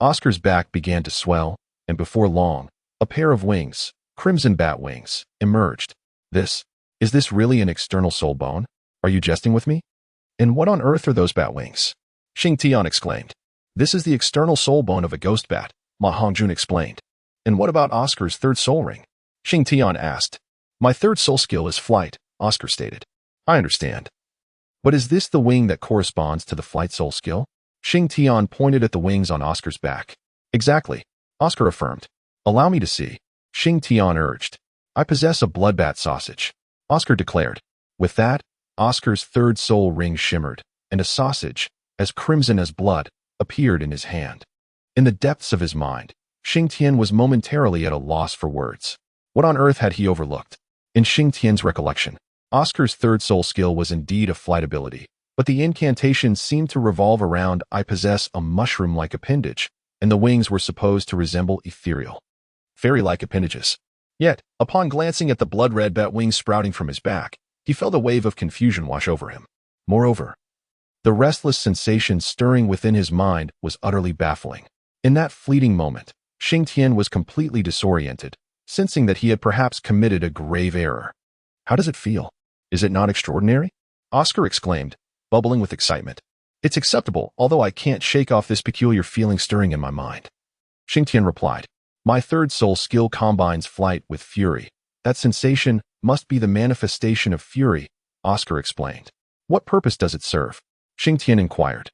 Oscar's back began to swell, and before long, a pair of wings, crimson bat wings, emerged. Is this really an external soul bone? Are you jesting with me? And what on earth are those bat wings? Xing Tian exclaimed. This is the external soul bone of a ghost bat, Ma Hongjun explained. And what about Oscar's third soul ring? Xing Tian asked. My third soul skill is flight, Oscar stated. I understand. But is this the wing that corresponds to the flight soul skill? Xing Tian pointed at the wings on Oscar's back. Exactly, Oscar affirmed. Allow me to see, Xing Tian urged. I possess a bloodbat sausage, Oscar declared. With that, Oscar's third soul ring shimmered, and a sausage, as crimson as blood, appeared in his hand. In the depths of his mind, Xing Tian was momentarily at a loss for words. What on earth had he overlooked? In Xing Tian's recollection, Oscar's third soul skill was indeed a flight ability, but the incantation seemed to revolve around I possess a mushroom-like appendage, and the wings were supposed to resemble ethereal, fairy-like appendages. Yet, upon glancing at the blood-red bat wings sprouting from his back, he felt a wave of confusion wash over him. Moreover, the restless sensation stirring within his mind was utterly baffling. In that fleeting moment, Xing Tian was completely disoriented, sensing that he had perhaps committed a grave error. How does it feel? Is it not extraordinary? Oscar exclaimed, bubbling with excitement. It's acceptable, although I can't shake off this peculiar feeling stirring in my mind. Xing Tian replied, my third soul skill combines flight with fury. That sensation must be the manifestation of fury, Oscar explained. What purpose does it serve? Xing Tian inquired.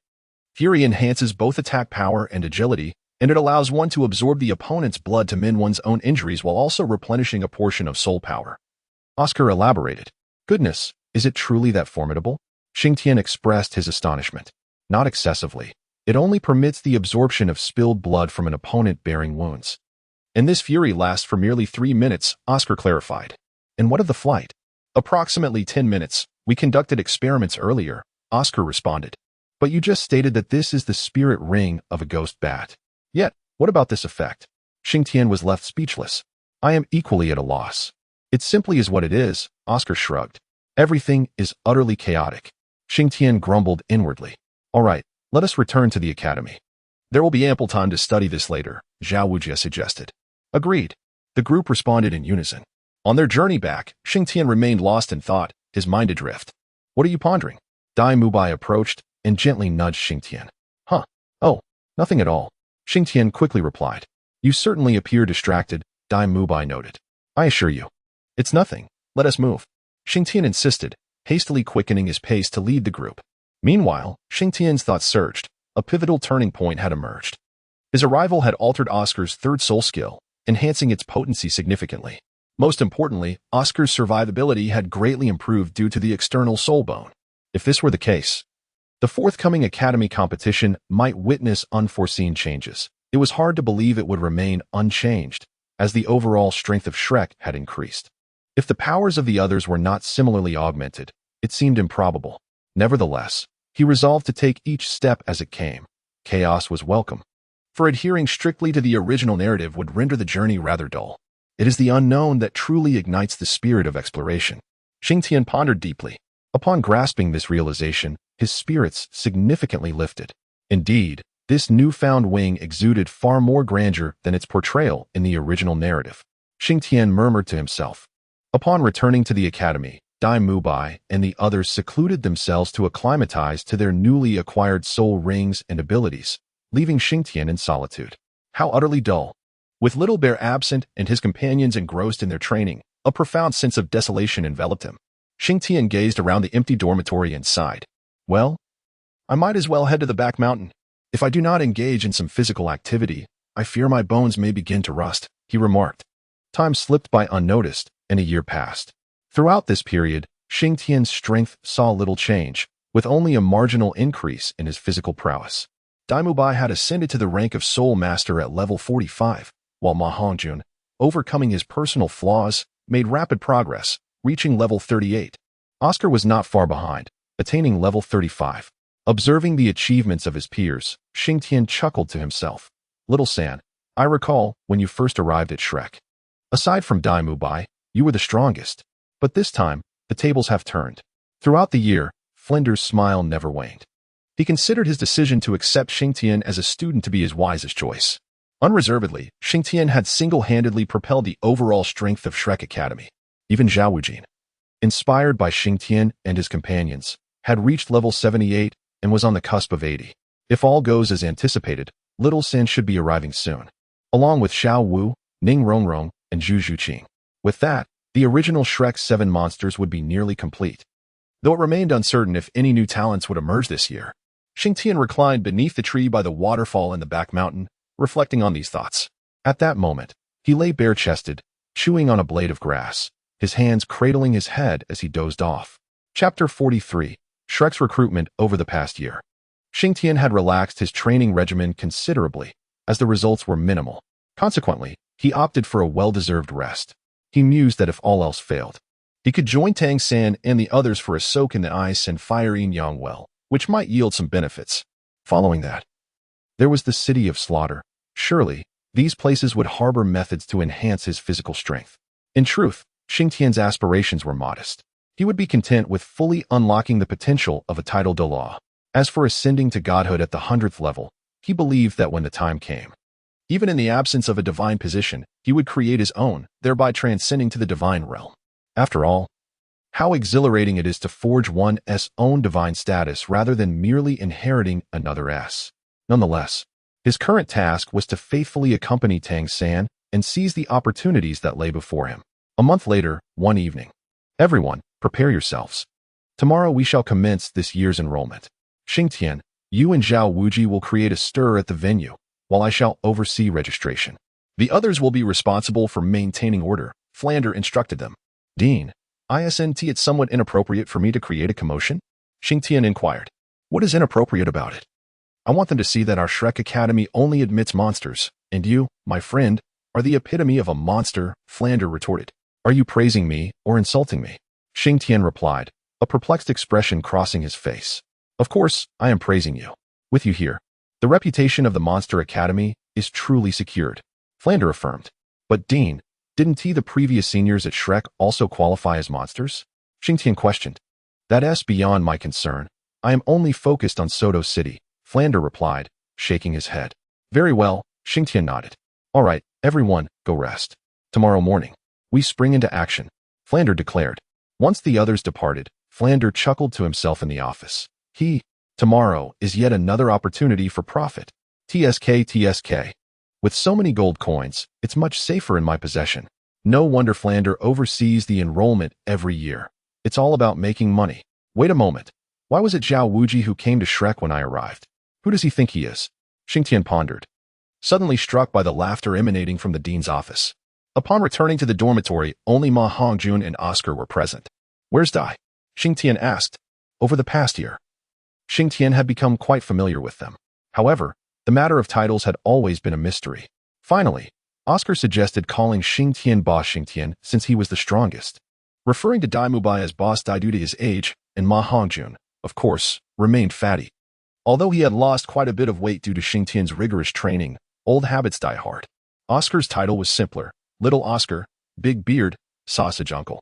Fury enhances both attack power and agility, and it allows one to absorb the opponent's blood to mend one's own injuries while also replenishing a portion of soul power. Oscar elaborated. Goodness, is it truly that formidable? Xing Tian expressed his astonishment. Not excessively. It only permits the absorption of spilled blood from an opponent bearing wounds. And this fury lasts for merely 3 minutes, Oscar clarified. And what of the flight? Approximately 10 minutes. We conducted experiments earlier, Oscar responded. But you just stated that this is the spirit ring of a ghost bat. Yet, what about this effect? Xing Tian was left speechless. I am equally at a loss. It simply is what it is, Oscar shrugged. Everything is utterly chaotic. Xing Tian grumbled inwardly. All right, let us return to the academy. There will be ample time to study this later, Zhao Wujie suggested. Agreed. The group responded in unison. On their journey back, Xing Tian remained lost in thought, his mind adrift. What are you pondering? Dai Mubai approached and gently nudged Xing Tian. Huh. Oh, nothing at all. Xing Tian quickly replied. You certainly appear distracted, Dai Mubai noted. I assure you. It's nothing. Let us move. Xing Tian insisted, hastily quickening his pace to lead the group. Meanwhile, Xing Tian's thoughts surged. A pivotal turning point had emerged. His arrival had altered Oscar's third soul skill, enhancing its potency significantly. Most importantly, Oscar's survivability had greatly improved due to the external soul bone. If this were the case, the forthcoming academy competition might witness unforeseen changes. It was hard to believe it would remain unchanged, as the overall strength of Shrek had increased. If the powers of the others were not similarly augmented, it seemed improbable. Nevertheless, he resolved to take each step as it came. Chaos was welcome, for adhering strictly to the original narrative would render the journey rather dull. It is the unknown that truly ignites the spirit of exploration. Xing Tian pondered deeply. Upon grasping this realization, his spirits significantly lifted. Indeed, this newfound wing exuded far more grandeur than its portrayal in the original narrative. Xing Tian murmured to himself. Upon returning to the academy, Dai Mubai and the others secluded themselves to acclimatize to their newly acquired soul rings and abilities, leaving Xing Tian in solitude. How utterly dull. With Little Bear absent and his companions engrossed in their training, a profound sense of desolation enveloped him. Xing Tian gazed around the empty dormitory and sighed. Well, I might as well head to the back mountain. If I do not engage in some physical activity, I fear my bones may begin to rust, he remarked. Time slipped by unnoticed, and a year passed. Throughout this period, Xing Tian's strength saw little change, with only a marginal increase in his physical prowess. Dai Mubai had ascended to the rank of Soul Master at level 45, while Ma Hongjun, overcoming his personal flaws, made rapid progress, reaching level 38. Oscar was not far behind, attaining level 35. Observing the achievements of his peers, Xing Tian chuckled to himself. Little San, I recall when you first arrived at Shrek. Aside from Dai Mubai, you were the strongest. But this time, the tables have turned. Throughout the year, Flinder's smile never waned. He considered his decision to accept Xing Tian as a student to be his wisest choice. Unreservedly, Xing Tian had single-handedly propelled the overall strength of Shrek Academy. Even Zhao Wujie, inspired by Xing Tian and his companions, had reached level 78 and was on the cusp of 80. If all goes as anticipated, Little Sin should be arriving soon, along with Xiao Wu, Ning Rongrong, and Zhu Zhuqing. With that, the original Shrek 7 monsters would be nearly complete. Though it remained uncertain if any new talents would emerge this year, Xing Tian reclined beneath the tree by the waterfall in the back mountain, reflecting on these thoughts. At that moment, he lay bare-chested, chewing on a blade of grass, his hands cradling his head as he dozed off. Chapter 43. Shrek's recruitment over the past year. Xing Tian had relaxed his training regimen considerably, as the results were minimal. Consequently, he opted for a well-deserved rest. He mused that if all else failed, he could join Tang San and the others for a soak in the ice and fire Yin Yang well, which might yield some benefits. Following that, there was the City of Slaughter. Surely, these places would harbor methods to enhance his physical strength. In truth, Xing Tian's aspirations were modest. He would be content with fully unlocking the potential of a title Douluo. As for ascending to godhood at the 100th level, he believed that when the time came, even in the absence of a divine position, he would create his own, thereby transcending to the divine realm. After all, how exhilarating it is to forge one's own divine status rather than merely inheriting another's. Nonetheless, his current task was to faithfully accompany Tang San and seize the opportunities that lay before him. A month later, one evening. Everyone, prepare yourselves. Tomorrow we shall commence this year's enrollment. Xing Tian, you and Zhao Wuji will create a stir at the venue, while I shall oversee registration. The others will be responsible for maintaining order, Flander instructed them. Dean, isn't it somewhat inappropriate for me to create a commotion? Xing Tian inquired. What is inappropriate about it? I want them to see that our Shrek Academy only admits monsters, and you, my friend, are the epitome of a monster, Flander retorted. Are you praising me or insulting me? Xing Tian replied, a perplexed expression crossing his face. Of course, I am praising you. With you here, the reputation of the Monster Academy is truly secured, Flander affirmed. But Dean, didn't the previous seniors at Shrek also qualify as monsters? Xing Tian questioned. That's beyond my concern. I am only focused on Soto City, Flander replied, shaking his head. Very well, Xing Tian nodded. All right, everyone, go rest. Tomorrow morning, we spring into action, Flander declared. Once the others departed, Flander chuckled to himself in the office. Tomorrow is yet another opportunity for profit. TSK. With so many gold coins, it's much safer in my possession. No wonder Flander oversees the enrollment every year. It's all about making money. Wait a moment. Why was it Zhao Wuji who came to Shrek when I arrived? Who does he think he is? Xing Tian pondered, suddenly struck by the laughter emanating from the dean's office. Upon returning to the dormitory, only Ma Hongjun and Oscar were present. Where's Dai? Xing Tian asked. Over the past year, Xing Tian had become quite familiar with them. However, the matter of titles had always been a mystery. Finally, Oscar suggested calling Xing Tian Boss Xing Tian since he was the strongest. Referring to Dai Mubai as Boss Dai due to his age, and Ma Hongjun, of course, remained fatty. Although he had lost quite a bit of weight due to Xing Tian's rigorous training, old habits die hard. Oscar's title was simpler: Little Oscar, Big Beard, Sausage Uncle.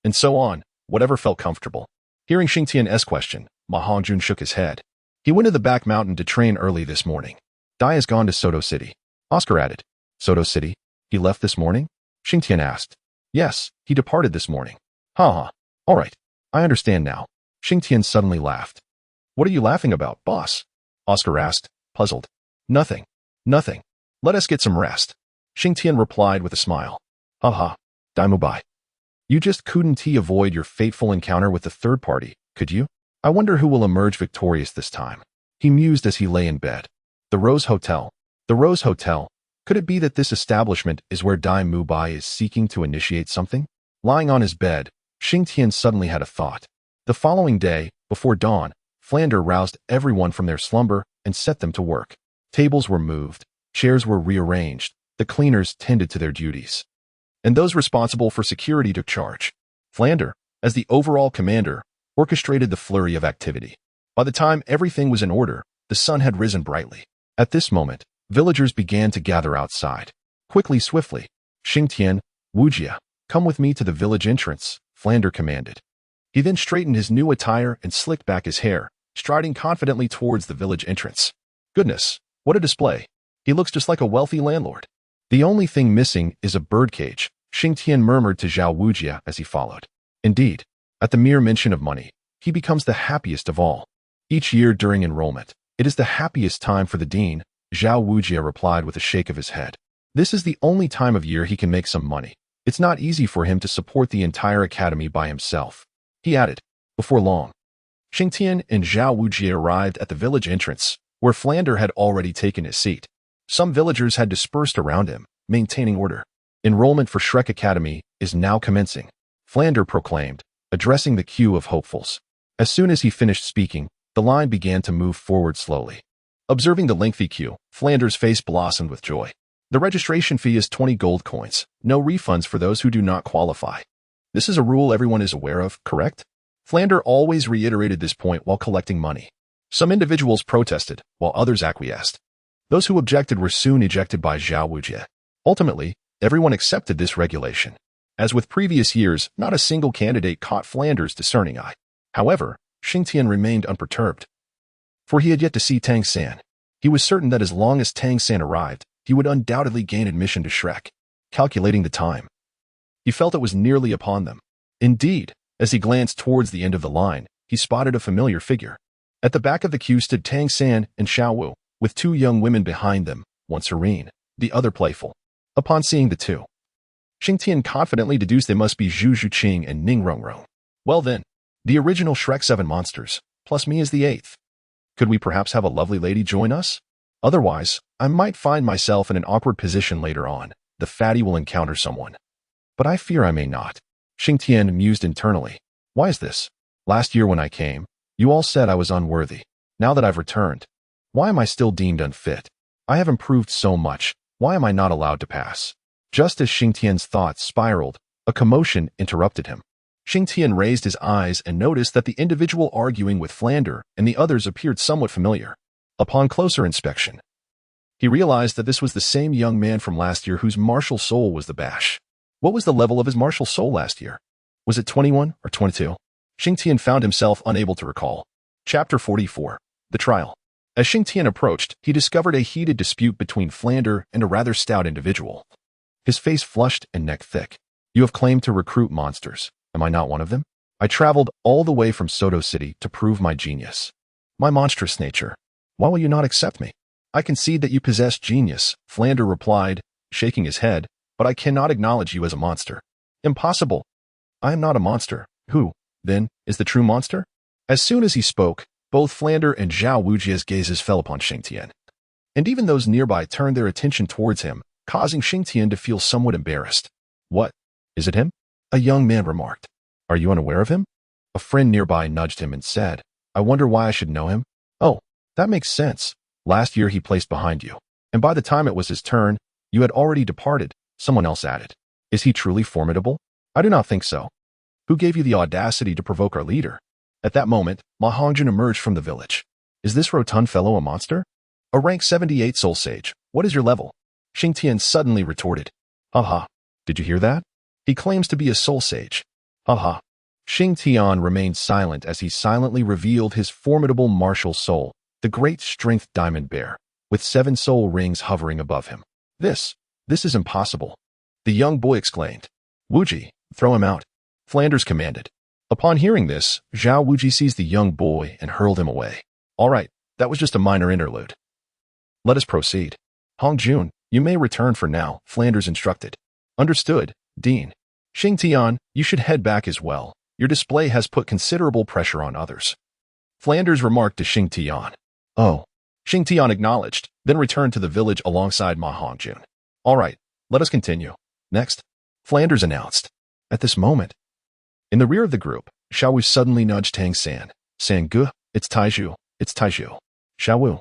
And so on, whatever felt comfortable. Hearing Xing Tian's question, Ma Hongjun shook his head. He went to the back mountain to train early this morning. Dai has gone to Soto City. Oscar added. Soto City? He left this morning? Xing Tian asked. Yes, he departed this morning. Ha. All right, I understand now. Xing Tian suddenly laughed. What are you laughing about, boss? Oscar asked, puzzled. Nothing. Let us get some rest. Xing Tian replied with a smile. Ha. Dai Mubai. You just couldn't avoid your fateful encounter with the third party, could you? I wonder who will emerge victorious this time. He mused as he lay in bed. The Rose Hotel. The Rose Hotel. Could it be that this establishment is where Dai Mubai is seeking to initiate something? Lying on his bed, Xing Tian suddenly had a thought. The following day, before dawn, Flander roused everyone from their slumber and set them to work. Tables were moved, chairs were rearranged, the cleaners tended to their duties, and those responsible for security took charge. Flander, as the overall commander, orchestrated the flurry of activity. By the time everything was in order, the sun had risen brightly. At this moment, villagers began to gather outside. Quickly, swiftly. Xing Tian, Wujia, come with me to the village entrance, Flander commanded. He then straightened his new attire and slicked back his hair, striding confidently towards the village entrance. Goodness, what a display. He looks just like a wealthy landlord. The only thing missing is a birdcage, Xing Tian murmured to Zhao Wujia as he followed. Indeed, at the mere mention of money, he becomes the happiest of all. Each year during enrollment, it is the happiest time for the dean, Zhao Wujia replied with a shake of his head. This is the only time of year he can make some money. It's not easy for him to support the entire academy by himself. He added, before long. Xing Tian and Zhao Wujia arrived at the village entrance, where Flander had already taken his seat. Some villagers had dispersed around him, maintaining order. Enrollment for Shrek Academy is now commencing, Flander proclaimed, addressing the queue of hopefuls. As soon as he finished speaking, the line began to move forward slowly. Observing the lengthy queue, Flander's face blossomed with joy. The registration fee is 20 gold coins, no refunds for those who do not qualify. This is a rule everyone is aware of, correct? Flander always reiterated this point while collecting money. Some individuals protested, while others acquiesced. Those who objected were soon ejected by Zhao Wujia. Ultimately, everyone accepted this regulation. As with previous years, not a single candidate caught Flanders' discerning eye. However, Xing Tian remained unperturbed, for he had yet to see Tang San. He was certain that as long as Tang San arrived, he would undoubtedly gain admission to Shrek. Calculating the time, he felt it was nearly upon them. Indeed, as he glanced towards the end of the line, he spotted a familiar figure. At the back of the queue stood Tang San and Xiao Wu, with two young women behind them, one serene, the other playful. Upon seeing the two, Xing Tian confidently deduced they must be Zhu Zhuqing and Ning Rongrong. Well then, the original Shrek 7 monsters, plus me is the 8th. Could we perhaps have a lovely lady join us? Otherwise, I might find myself in an awkward position later on. The fatty will encounter someone. But I fear I may not. Xing Tian mused internally. Why is this? Last year when I came, you all said I was unworthy. Now that I've returned, why am I still deemed unfit? I have improved so much. Why am I not allowed to pass? Just as Xing Tian's thoughts spiraled, a commotion interrupted him. Xing Tian raised his eyes and noticed that the individual arguing with Flander and the others appeared somewhat familiar. Upon closer inspection, he realized that this was the same young man from last year whose martial soul was the bash. What was the level of his martial soul last year? Was it 21 or 22? Xing Tian found himself unable to recall. Chapter 44. The Trial. As Xing Tian approached, he discovered a heated dispute between Flander and a rather stout individual. His face flushed and neck thick. You have claimed to recruit monsters. Am I not one of them? I traveled all the way from Soto City to prove my genius. My monstrous nature. Why will you not accept me? I concede that you possess genius, Flander replied, shaking his head, but I cannot acknowledge you as a monster. Impossible. I am not a monster. Who, then, is the true monster? As soon as he spoke, both Flander and Zhao Wujia's gazes fell upon Xing Tian. And even those nearby turned their attention towards him, causing Xing Tian to feel somewhat embarrassed. What? Is it him? A young man remarked. Are you unaware of him? A friend nearby nudged him and said, I wonder why I should know him? Oh, that makes sense. Last year he placed behind you, and by the time it was his turn, you had already departed, someone else added. Is he truly formidable? I do not think so. Who gave you the audacity to provoke our leader? At that moment, Ma Hongjun emerged from the village. Is this rotund fellow a monster? A rank 78 soul sage. What is your level? Xing Tian suddenly retorted. Haha. Did you hear that? He claims to be a soul sage. Haha. Xing Tian remained silent as he silently revealed his formidable martial soul, the great strength diamond bear, with 7 soul rings hovering above him. This is impossible. The young boy exclaimed. Wuji, throw him out. Flanders commanded. Upon hearing this, Zhao Wuji seized the young boy and hurled him away. All right, that was just a minor interlude. Let us proceed. Hongjun, you may return for now, Flanders instructed. Understood, Dean. Xing Tian, you should head back as well. Your display has put considerable pressure on others. Flanders remarked to Xing Tian. Oh. Xing Tian acknowledged, then returned to the village alongside Ma Hongjun. All right, let us continue. Next, Flanders announced. At this moment, in the rear of the group, Xiao Wu suddenly nudged Tang San. Gu, it's Taizhu. Xiao Wu.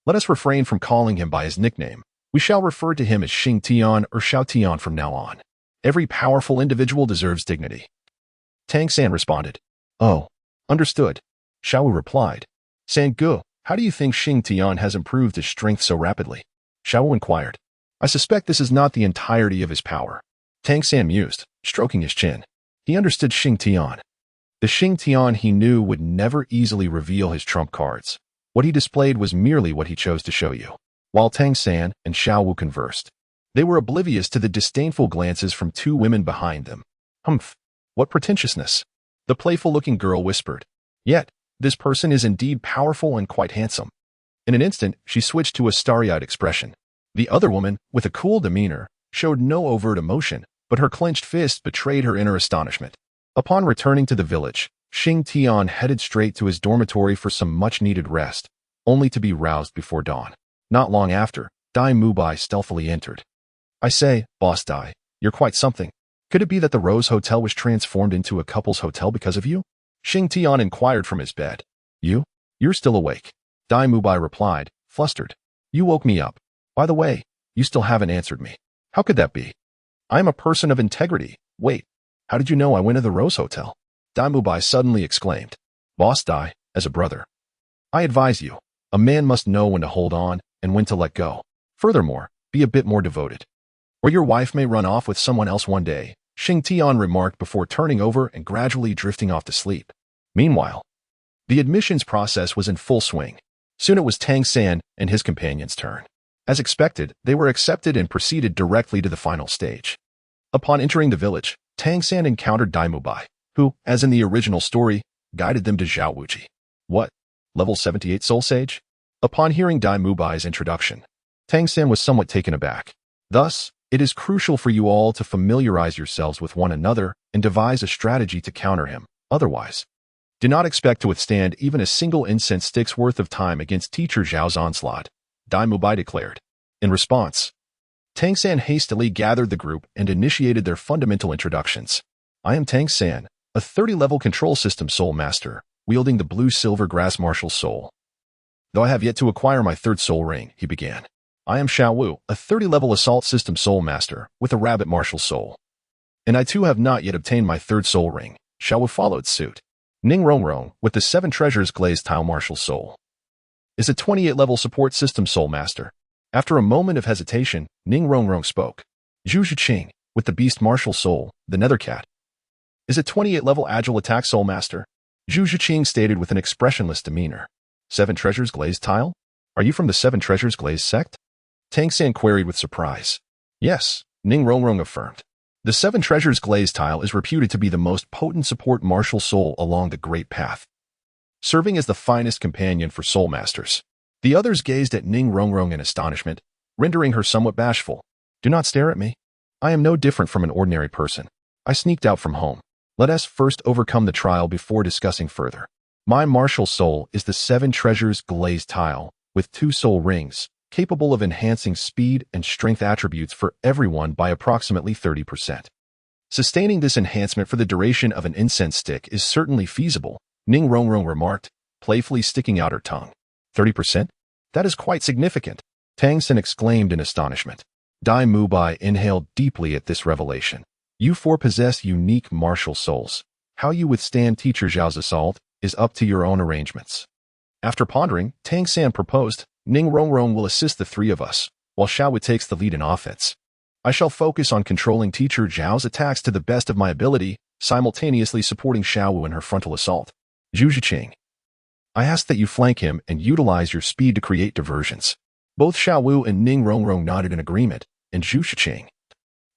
Let us refrain from calling him by his nickname. We shall refer to him as Xing Tian or Xiao Tian from now on. Every powerful individual deserves dignity. Tang San responded. Oh, understood. Xiao Wu replied. Gu, how do you think Xing Tian has improved his strength so rapidly? Xiao Wu inquired. I suspect this is not the entirety of his power. Tang San mused, stroking his chin. He understood Xing Tian. The Xing Tian he knew would never easily reveal his trump cards. What he displayed was merely what he chose to show you. While Tang San and Xiao Wu conversed, they were oblivious to the disdainful glances from 2 women behind them. Humph, what pretentiousness. The playful-looking girl whispered. Yet, this person is indeed powerful and quite handsome. In an instant, she switched to a starry-eyed expression. The other woman, with a cool demeanor, showed no overt emotion, but her clenched fist betrayed her inner astonishment. Upon returning to the village, Xing Tian headed straight to his dormitory for some much-needed rest, only to be roused before dawn. Not long after, Dai Mubai stealthily entered. I say, Boss Dai, you're quite something. Could it be that the Rose Hotel was transformed into a couple's hotel because of you? Xing Tian inquired from his bed. You're still awake. Dai Mubai replied, flustered. You woke me up. By the way, you still haven't answered me. How could that be? I am a person of integrity. Wait, how did you know I went to the Rose Hotel? Dai Mubai suddenly exclaimed. Boss Dai, as a brother, I advise you, a man must know when to hold on and when to let go. Furthermore, be a bit more devoted, or your wife may run off with someone else one day. Xing Tian remarked before turning over and gradually drifting off to sleep. Meanwhile, the admissions process was in full swing. Soon it was Tang San and his companions' turn. As expected, they were accepted and proceeded directly to the final stage. Upon entering the village, Tang San encountered Dai Mubai, who, as in the original story, guided them to Zhao Wuji. What? Level 78 Soul Sage? Upon hearing Dai Mubai's introduction, Tang San was somewhat taken aback. Thus, it is crucial for you all to familiarize yourselves with one another and devise a strategy to counter him. Otherwise, do not expect to withstand even a single incense stick's worth of time against Teacher Zhao's onslaught, Dai Mubai declared. In response, Tang San hastily gathered the group and initiated their fundamental introductions. I am Tang San, a 30-level control system soul master, wielding the blue-silver grass martial soul. Though I have yet to acquire my third soul ring, he began. I am Xiao Wu, a 30-level assault system soul master with a rabbit martial soul. And I too have not yet obtained my third soul ring. Xiao Wu followed suit. Ning Rongrong, with the 7 treasures glazed tile martial soul, is a 28-level support system soul master. After a moment of hesitation, Ning Rongrong spoke. Zhu Zhiqing, with the beast martial soul, the nether cat, is a 28-level agile attack soul master. Zhu Zhiqing stated with an expressionless demeanor. 7 treasures glazed tile? Are you from the 7 treasures glazed sect? Tang San queried with surprise. Yes, Ning Rongrong affirmed. The 7 treasures glazed tile is reputed to be the most potent support martial soul along the Great Path, serving as the finest companion for soul masters. The others gazed at Ning Rongrong in astonishment, rendering her somewhat bashful. Do not stare at me. I am no different from an ordinary person. I sneaked out from home. Let us first overcome the trial before discussing further. My martial soul is the 7 treasures glazed tile, with 2 soul rings, capable of enhancing speed and strength attributes for everyone by approximately 30%. Sustaining this enhancement for the duration of an incense stick is certainly feasible, Ning Rongrong remarked, playfully sticking out her tongue. 30%? That is quite significant, Tang San exclaimed in astonishment. Dai Mubai inhaled deeply at this revelation. You 4 possess unique martial souls. How you withstand Teacher Zhao's assault is up to your own arrangements. After pondering, Tang San proposed, Ning Rongrong will assist the 3 of us, while Xiao Wu takes the lead in offense. I shall focus on controlling Teacher Zhao's attacks to the best of my ability, simultaneously supporting Xiao Wu in her frontal assault. Zhu Zhiqing, I ask that you flank him and utilize your speed to create diversions. Both Xiao Wu and Ning Rongrong nodded in agreement, and Zhu Zhiqing,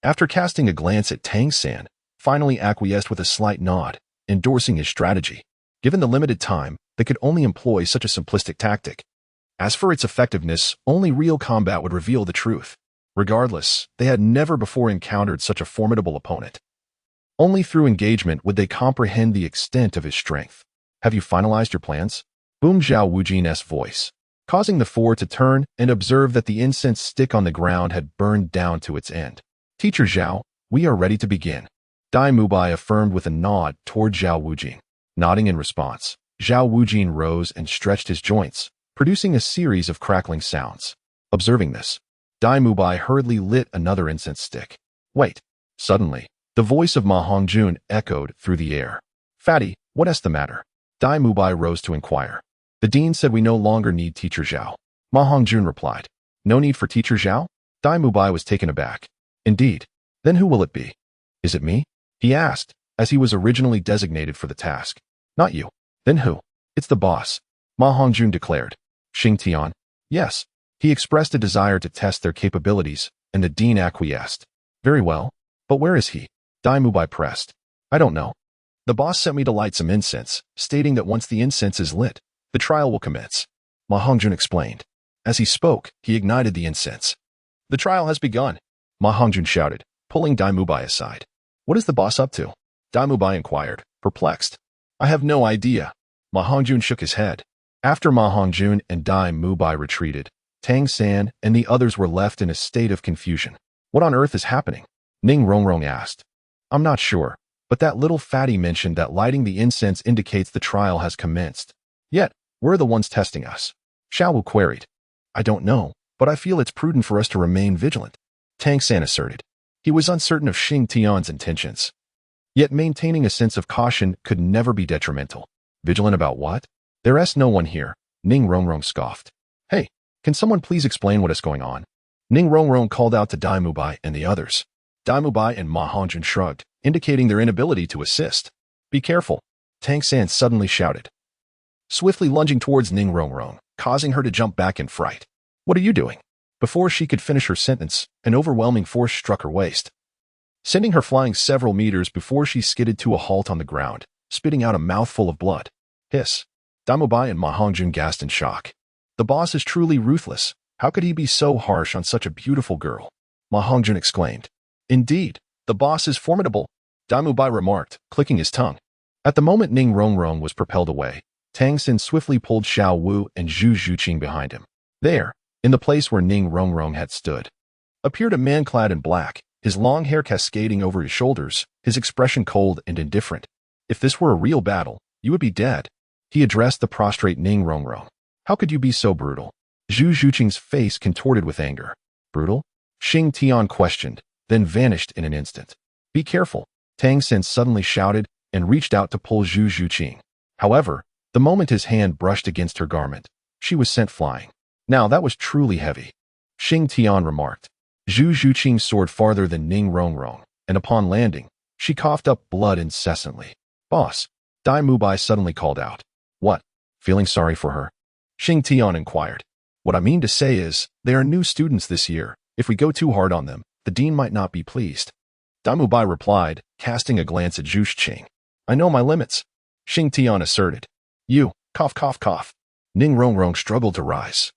after casting a glance at Tang San, finally acquiesced with a slight nod, endorsing his strategy. Given the limited time, they could only employ such a simplistic tactic. As for its effectiveness, only real combat would reveal the truth. Regardless, they had never before encountered such a formidable opponent. Only through engagement would they comprehend the extent of his strength. Have you finalized your plans? Boomed Zhao Wujin's voice, causing the 4 to turn and observe that the incense stick on the ground had burned down to its end. Teacher Zhao, we are ready to begin. Dai Mubai affirmed with a nod toward Zhao Wujin. Nodding in response, Zhao Wujin rose and stretched his joints, producing a series of crackling sounds. Observing this, Dai Mubai hurriedly lit another incense stick. Wait. Suddenly, the voice of Ma Hongjun echoed through the air. Fatty, what is the matter? Dai Mubai rose to inquire. The dean said we no longer need Teacher Zhao. Ma Hongjun replied. No need for Teacher Zhao? Dai Mubai was taken aback. Indeed. Then who will it be? Is it me? He asked, as he was originally designated for the task. Not you. Then who? It's the boss, Ma Hongjun declared. Xing Tian. Yes. He expressed a desire to test their capabilities, and the dean acquiesced. Very well. But where is he? Dai Mubai pressed. I don't know. The boss sent me to light some incense, stating that once the incense is lit, the trial will commence. Ma Hongjun explained. As he spoke, he ignited the incense. The trial has begun, Ma Hongjun shouted, pulling Dai Mubai aside. What is the boss up to? Dai Mubai inquired, perplexed. I have no idea. Ma Hongjun shook his head. After Ma Hongjun and Dai Mubai retreated, Tang San and the others were left in a state of confusion. What on earth is happening? Ning Rongrong asked. I'm not sure, but that little fatty mentioned that lighting the incense indicates the trial has commenced. Yet, we're the ones testing us. Xiao Wu queried. I don't know, but I feel it's prudent for us to remain vigilant, Tang San asserted. He was uncertain of Xing Tian's intentions. Yet maintaining a sense of caution could never be detrimental. Vigilant about what? There's no one here, Ning Rongrong scoffed. Hey, can someone please explain what is going on? Ning Rongrong called out to Dai Mubai and the others. Dai Mubai and Ma Hongjun shrugged, indicating their inability to assist. Be careful, Tang San suddenly shouted, swiftly lunging towards Ning Rongrong, causing her to jump back in fright. What are you doing? Before she could finish her sentence, an overwhelming force struck her waist, sending her flying several meters before she skidded to a halt on the ground, spitting out a mouthful of blood. Hiss. Damubai and Ma Hongjun gasped in shock. The boss is truly ruthless. How could he be so harsh on such a beautiful girl? Ma Hongjun exclaimed. Indeed, the boss is formidable, Damubai remarked, clicking his tongue. At the moment Ning Rongrong was propelled away, Tang Xin swiftly pulled Xiao Wu and Zhu Zhuqing behind him. There, in the place where Ning Rongrong had stood, appeared a man clad in black, his long hair cascading over his shoulders, his expression cold and indifferent. If this were a real battle, you would be dead. He addressed the prostrate Ning Rongrong. How could you be so brutal? Zhu Zhuqing's face contorted with anger. Brutal? Xing Tian questioned, then vanished in an instant. Be careful, Tang Xin suddenly shouted and reached out to pull Zhu Zhuqing. However, the moment his hand brushed against her garment, she was sent flying. Now that was truly heavy, Xing Tian remarked. Zhu Zhuqing soared farther than Ning Rongrong, and upon landing, she coughed up blood incessantly. Boss, Dai Mubai suddenly called out. What? Feeling sorry for her? Xing Tian inquired. What I mean to say is, they are new students this year. If we go too hard on them, the dean might not be pleased. Dai Mubai replied, casting a glance at Zhu Zhuqing. I know my limits, Xing Tian asserted. You, cough cough cough. Ning Rongrong struggled to rise.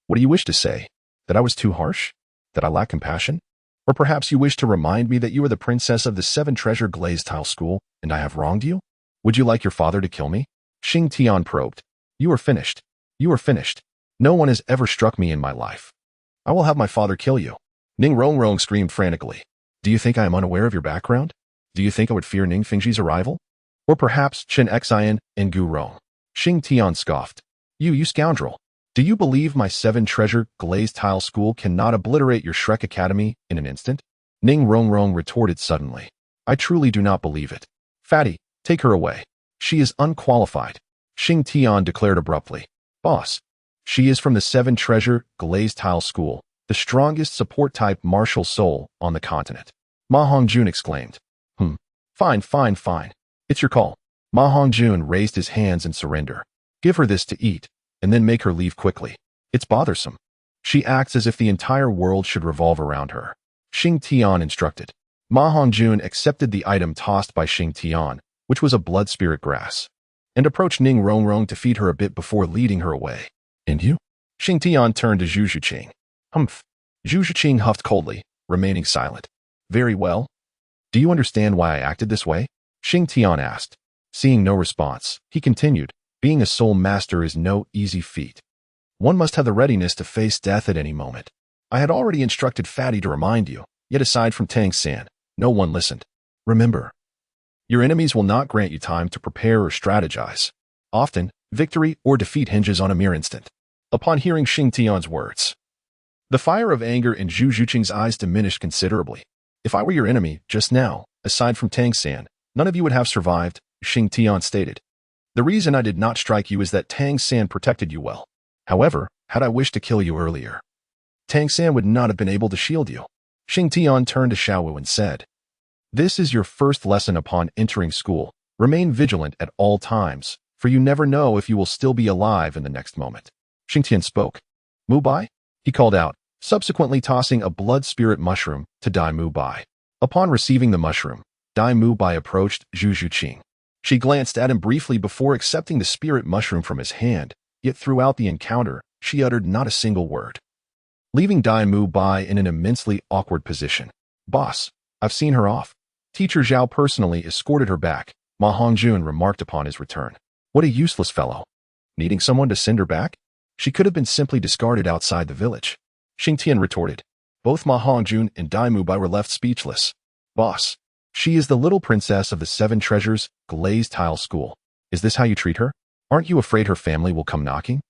What do you wish to say? That I was too harsh? That I lack compassion? Or perhaps you wish to remind me that you are the princess of the Seven Treasure Glazed Tile School, and I have wronged you? Would you like your father to kill me? Xing Tian probed. You are finished. You are finished. No one has ever struck me in my life. I will have my father kill you. Ning Rongrong screamed frantically. Do you think I am unaware of your background? Do you think I would fear Ning Fengji's arrival? Or perhaps Chen Xian and Gu Rong? Xing Tian scoffed. You scoundrel. Do you believe my Seven Treasure Glazed Tile School cannot obliterate your Shrek Academy in an instant? Ning Rongrong retorted suddenly. I truly do not believe it. Fatty, take her away. She is unqualified, Xing Tian declared abruptly. Boss, she is from the Seven Treasure Glazed Tile School, the strongest support-type martial soul on the continent. Ma Hongjun exclaimed. Fine. It's your call. Ma Hongjun raised his hands in surrender. Give her this to eat, and then make her leave quickly. It's bothersome. She acts as if the entire world should revolve around her. Xing Tian instructed. Ma Hongjun accepted the item tossed by Xing Tian, which was a blood spirit grass, and approached Ning Rongrong to feed her a bit before leading her away. And you? Xing Tian turned to Zhu Zhuqing. Humph. Zhu Zhuqing huffed coldly, remaining silent. Very well. Do you understand why I acted this way? Xing Tian asked. Seeing no response, he continued. Being a soul master is no easy feat. One must have the readiness to face death at any moment. I had already instructed Fatty to remind you, yet aside from Tang San, no one listened. Remember, your enemies will not grant you time to prepare or strategize. Often, victory or defeat hinges on a mere instant. Upon hearing Xing Tian's words, the fire of anger in Zhu Zhuqing's eyes diminished considerably. If I were your enemy, just now, aside from Tang San, none of you would have survived, Xing Tian stated. The reason I did not strike you is that Tang San protected you well. However, had I wished to kill you earlier, Tang San would not have been able to shield you. Xing Tian turned to Xiao Wu and said, This is your first lesson upon entering school. Remain vigilant at all times, for you never know if you will still be alive in the next moment. Xing Tian spoke. Mubai? He called out, subsequently tossing a blood spirit mushroom to Dai Mubai. Upon receiving the mushroom, Dai Mubai approached Zhu Zhuqing. She glanced at him briefly before accepting the spirit mushroom from his hand, yet throughout the encounter, she uttered not a single word, leaving Dai Mubai in an immensely awkward position. Boss, I've seen her off. Teacher Zhao personally escorted her back, Ma Hongjun remarked upon his return. What a useless fellow. Needing someone to send her back? She could have been simply discarded outside the village. Xing Tian retorted. Both Ma Hongjun and Dai Mubai were left speechless. Boss, she is the little princess of the Seven Treasures Glazed Tile School. Is this how you treat her? Aren't you afraid her family will come knocking?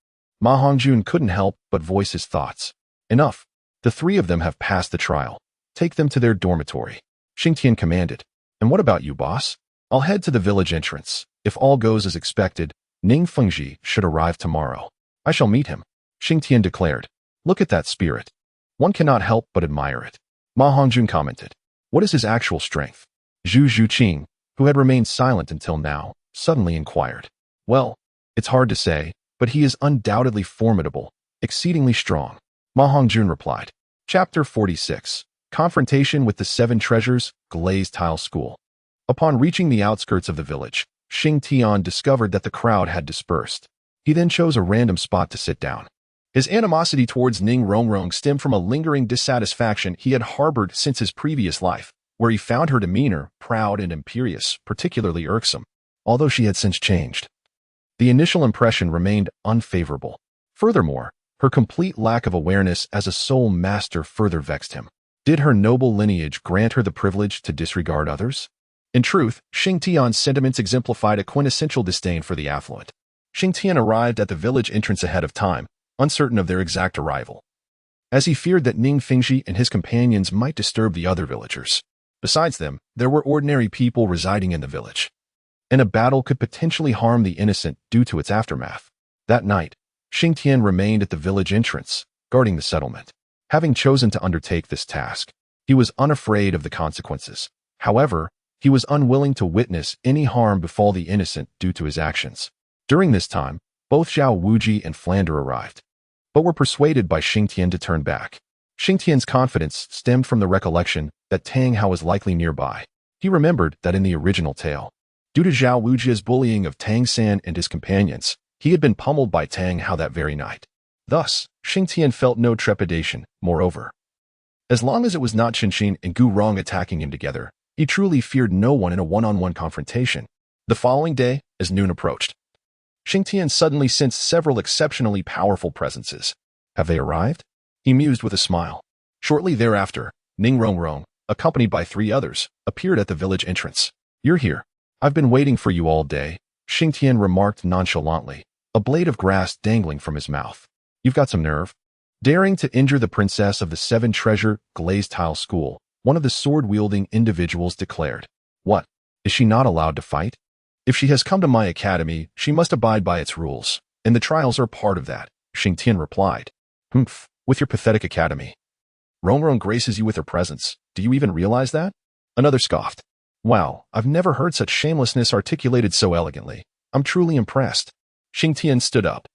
Ma Hongjun couldn't help but voice his thoughts. Enough. The three of them have passed the trial. Take them to their dormitory. Xing Tian commanded. And what about you, boss? I'll head to the village entrance. If all goes as expected, Ning Fengji should arrive tomorrow. I shall meet him, Xing Tian declared. Look at that spirit. One cannot help but admire it. Ma Hongjun commented. What is his actual strength? Zhu Zhuqing, who had remained silent until now, suddenly inquired. Well, it's hard to say, but he is undoubtedly formidable, exceedingly strong. Ma Hongjun replied. Chapter 46. Confrontation with the Seven Treasures, Glazed Tile School. Upon reaching the outskirts of the village, Xing Tian discovered that the crowd had dispersed. He then chose a random spot to sit down. His animosity towards Ning Rongrong stemmed from a lingering dissatisfaction he had harbored since his previous life, where he found her demeanor, proud and imperious, particularly irksome, although she had since changed. The initial impression remained unfavorable. Furthermore, her complete lack of awareness as a soul master further vexed him. Did her noble lineage grant her the privilege to disregard others? In truth, Xing Tian's sentiments exemplified a quintessential disdain for the affluent. Xing Tian arrived at the village entrance ahead of time, uncertain of their exact arrival, as he feared that Ning Fingxi and his companions might disturb the other villagers. Besides them, there were ordinary people residing in the village, and a battle could potentially harm the innocent due to its aftermath. That night, Xing Tian remained at the village entrance, guarding the settlement. Having chosen to undertake this task, he was unafraid of the consequences. However, he was unwilling to witness any harm befall the innocent due to his actions. During this time, both Zhao Wuji and Flander arrived, but were persuaded by Xing Tian to turn back. Xing Tian's confidence stemmed from the recollection that Tang Hao was likely nearby. He remembered that in the original tale, due to Zhao Wuji's bullying of Tang San and his companions, he had been pummeled by Tang Hao that very night. Thus, Xing Tian felt no trepidation. Moreover, as long as it was not Qinshin and Gu Rong attacking him together, he truly feared no one in a one-on-one confrontation. The following day, as noon approached, Xing Tian suddenly sensed several exceptionally powerful presences. Have they arrived? He mused with a smile. Shortly thereafter, Ning Rongrong, accompanied by 3 others, appeared at the village entrance. You're here. I've been waiting for you all day, Xing Tian remarked nonchalantly, a blade of grass dangling from his mouth. You've got some nerve. Daring to injure the princess of the Seven Treasure Glazed Tile School, one of the sword-wielding individuals declared. What? Is she not allowed to fight? If she has come to my academy, she must abide by its rules, and the trials are part of that, Xing Tian replied. Humph, with your pathetic academy. Rongrong graces you with her presence. Do you even realize that? Another scoffed. Wow, I've never heard such shamelessness articulated so elegantly. I'm truly impressed. Xing Tian stood up,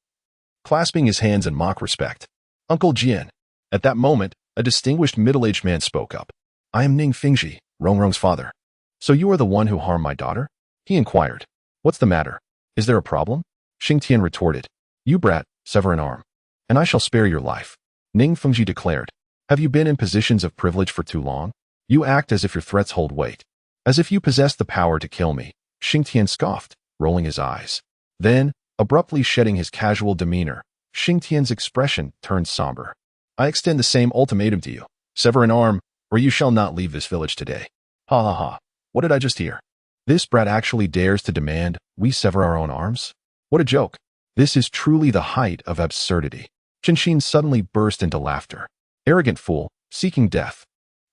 clasping his hands in mock respect. Uncle Jian. At that moment, a distinguished middle-aged man spoke up. I am Ning Fingxi, Rongrong's father. So you are the one who harmed my daughter? He inquired. What's the matter? Is there a problem? Xing Tian retorted. You brat, sever an arm, and I shall spare your life. Ning Fengji declared. Have you been in positions of privilege for too long? You act as if your threats hold weight. As if you possess the power to kill me, Xing Tian scoffed, rolling his eyes. Then, abruptly shedding his casual demeanor, Xing Tian's expression turned somber. I extend the same ultimatum to you. Sever an arm, or you shall not leave this village today. Ha ha ha. What did I just hear? This brat actually dares to demand we sever our own arms? What a joke. This is truly the height of absurdity. Qinshin suddenly burst into laughter. Arrogant fool, seeking death.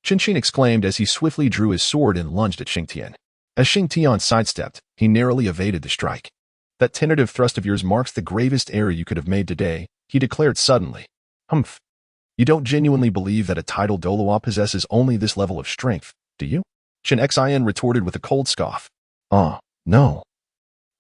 Qinshin exclaimed as he swiftly drew his sword and lunged at Xing Tian. As Xing Tian sidestepped, he narrowly evaded the strike. That tentative thrust of yours marks the gravest error you could have made today, he declared suddenly. Humph. You don't genuinely believe that a titled Douluo possesses only this level of strength, do you? Chen Xian retorted with a cold scoff. No.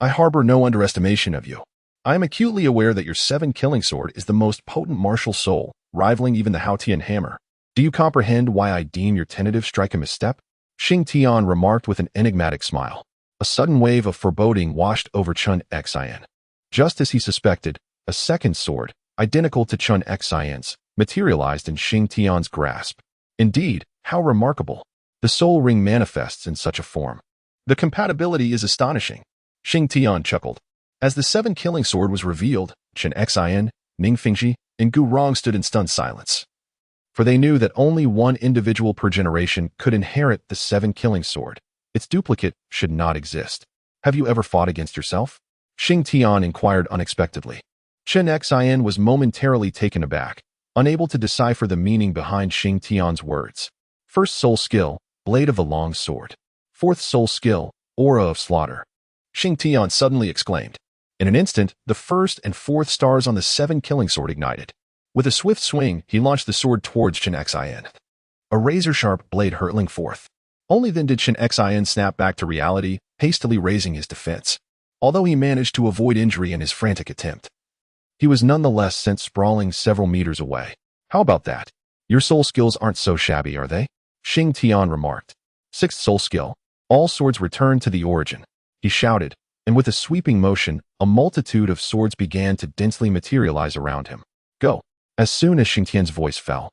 I harbor no underestimation of you. I am acutely aware that your 7-killing sword is the most potent martial soul, rivaling even the Haotian hammer. Do you comprehend why I deem your tentative strike a misstep? Xing Tian remarked with an enigmatic smile. A sudden wave of foreboding washed over Chen Xian. Just as he suspected, a second sword, identical to Chen Xian's, materialized in Xing Tian's grasp. Indeed, how remarkable. The soul ring manifests in such a form. The compatibility is astonishing. Xing Tian chuckled. As the 7-killing sword was revealed, Chen Xian, Ning Fingxi, and Gu Rong stood in stunned silence. For they knew that only one individual per generation could inherit the 7-killing sword. Its duplicate should not exist. Have you ever fought against yourself? Xing Tian inquired unexpectedly. Chen Xian was momentarily taken aback, unable to decipher the meaning behind Xing Tian's words. First soul skill, blade of the long sword. Fourth soul skill, aura of slaughter. Xing Tian suddenly exclaimed. In an instant, the first and fourth stars on the 7-killing sword ignited. With a swift swing, he launched the sword towards Chen Xian. A razor-sharp blade hurtling forth. Only then did Xing Tian snap back to reality, hastily raising his defense. Although he managed to avoid injury in his frantic attempt, he was nonetheless sent sprawling several meters away. How about that? Your soul skills aren't so shabby, are they? Xing Tian remarked. Sixth soul skill. All swords return to the origin, he shouted, and with a sweeping motion, a multitude of swords began to densely materialize around him. Go. As soon as Xing Tian's voice fell,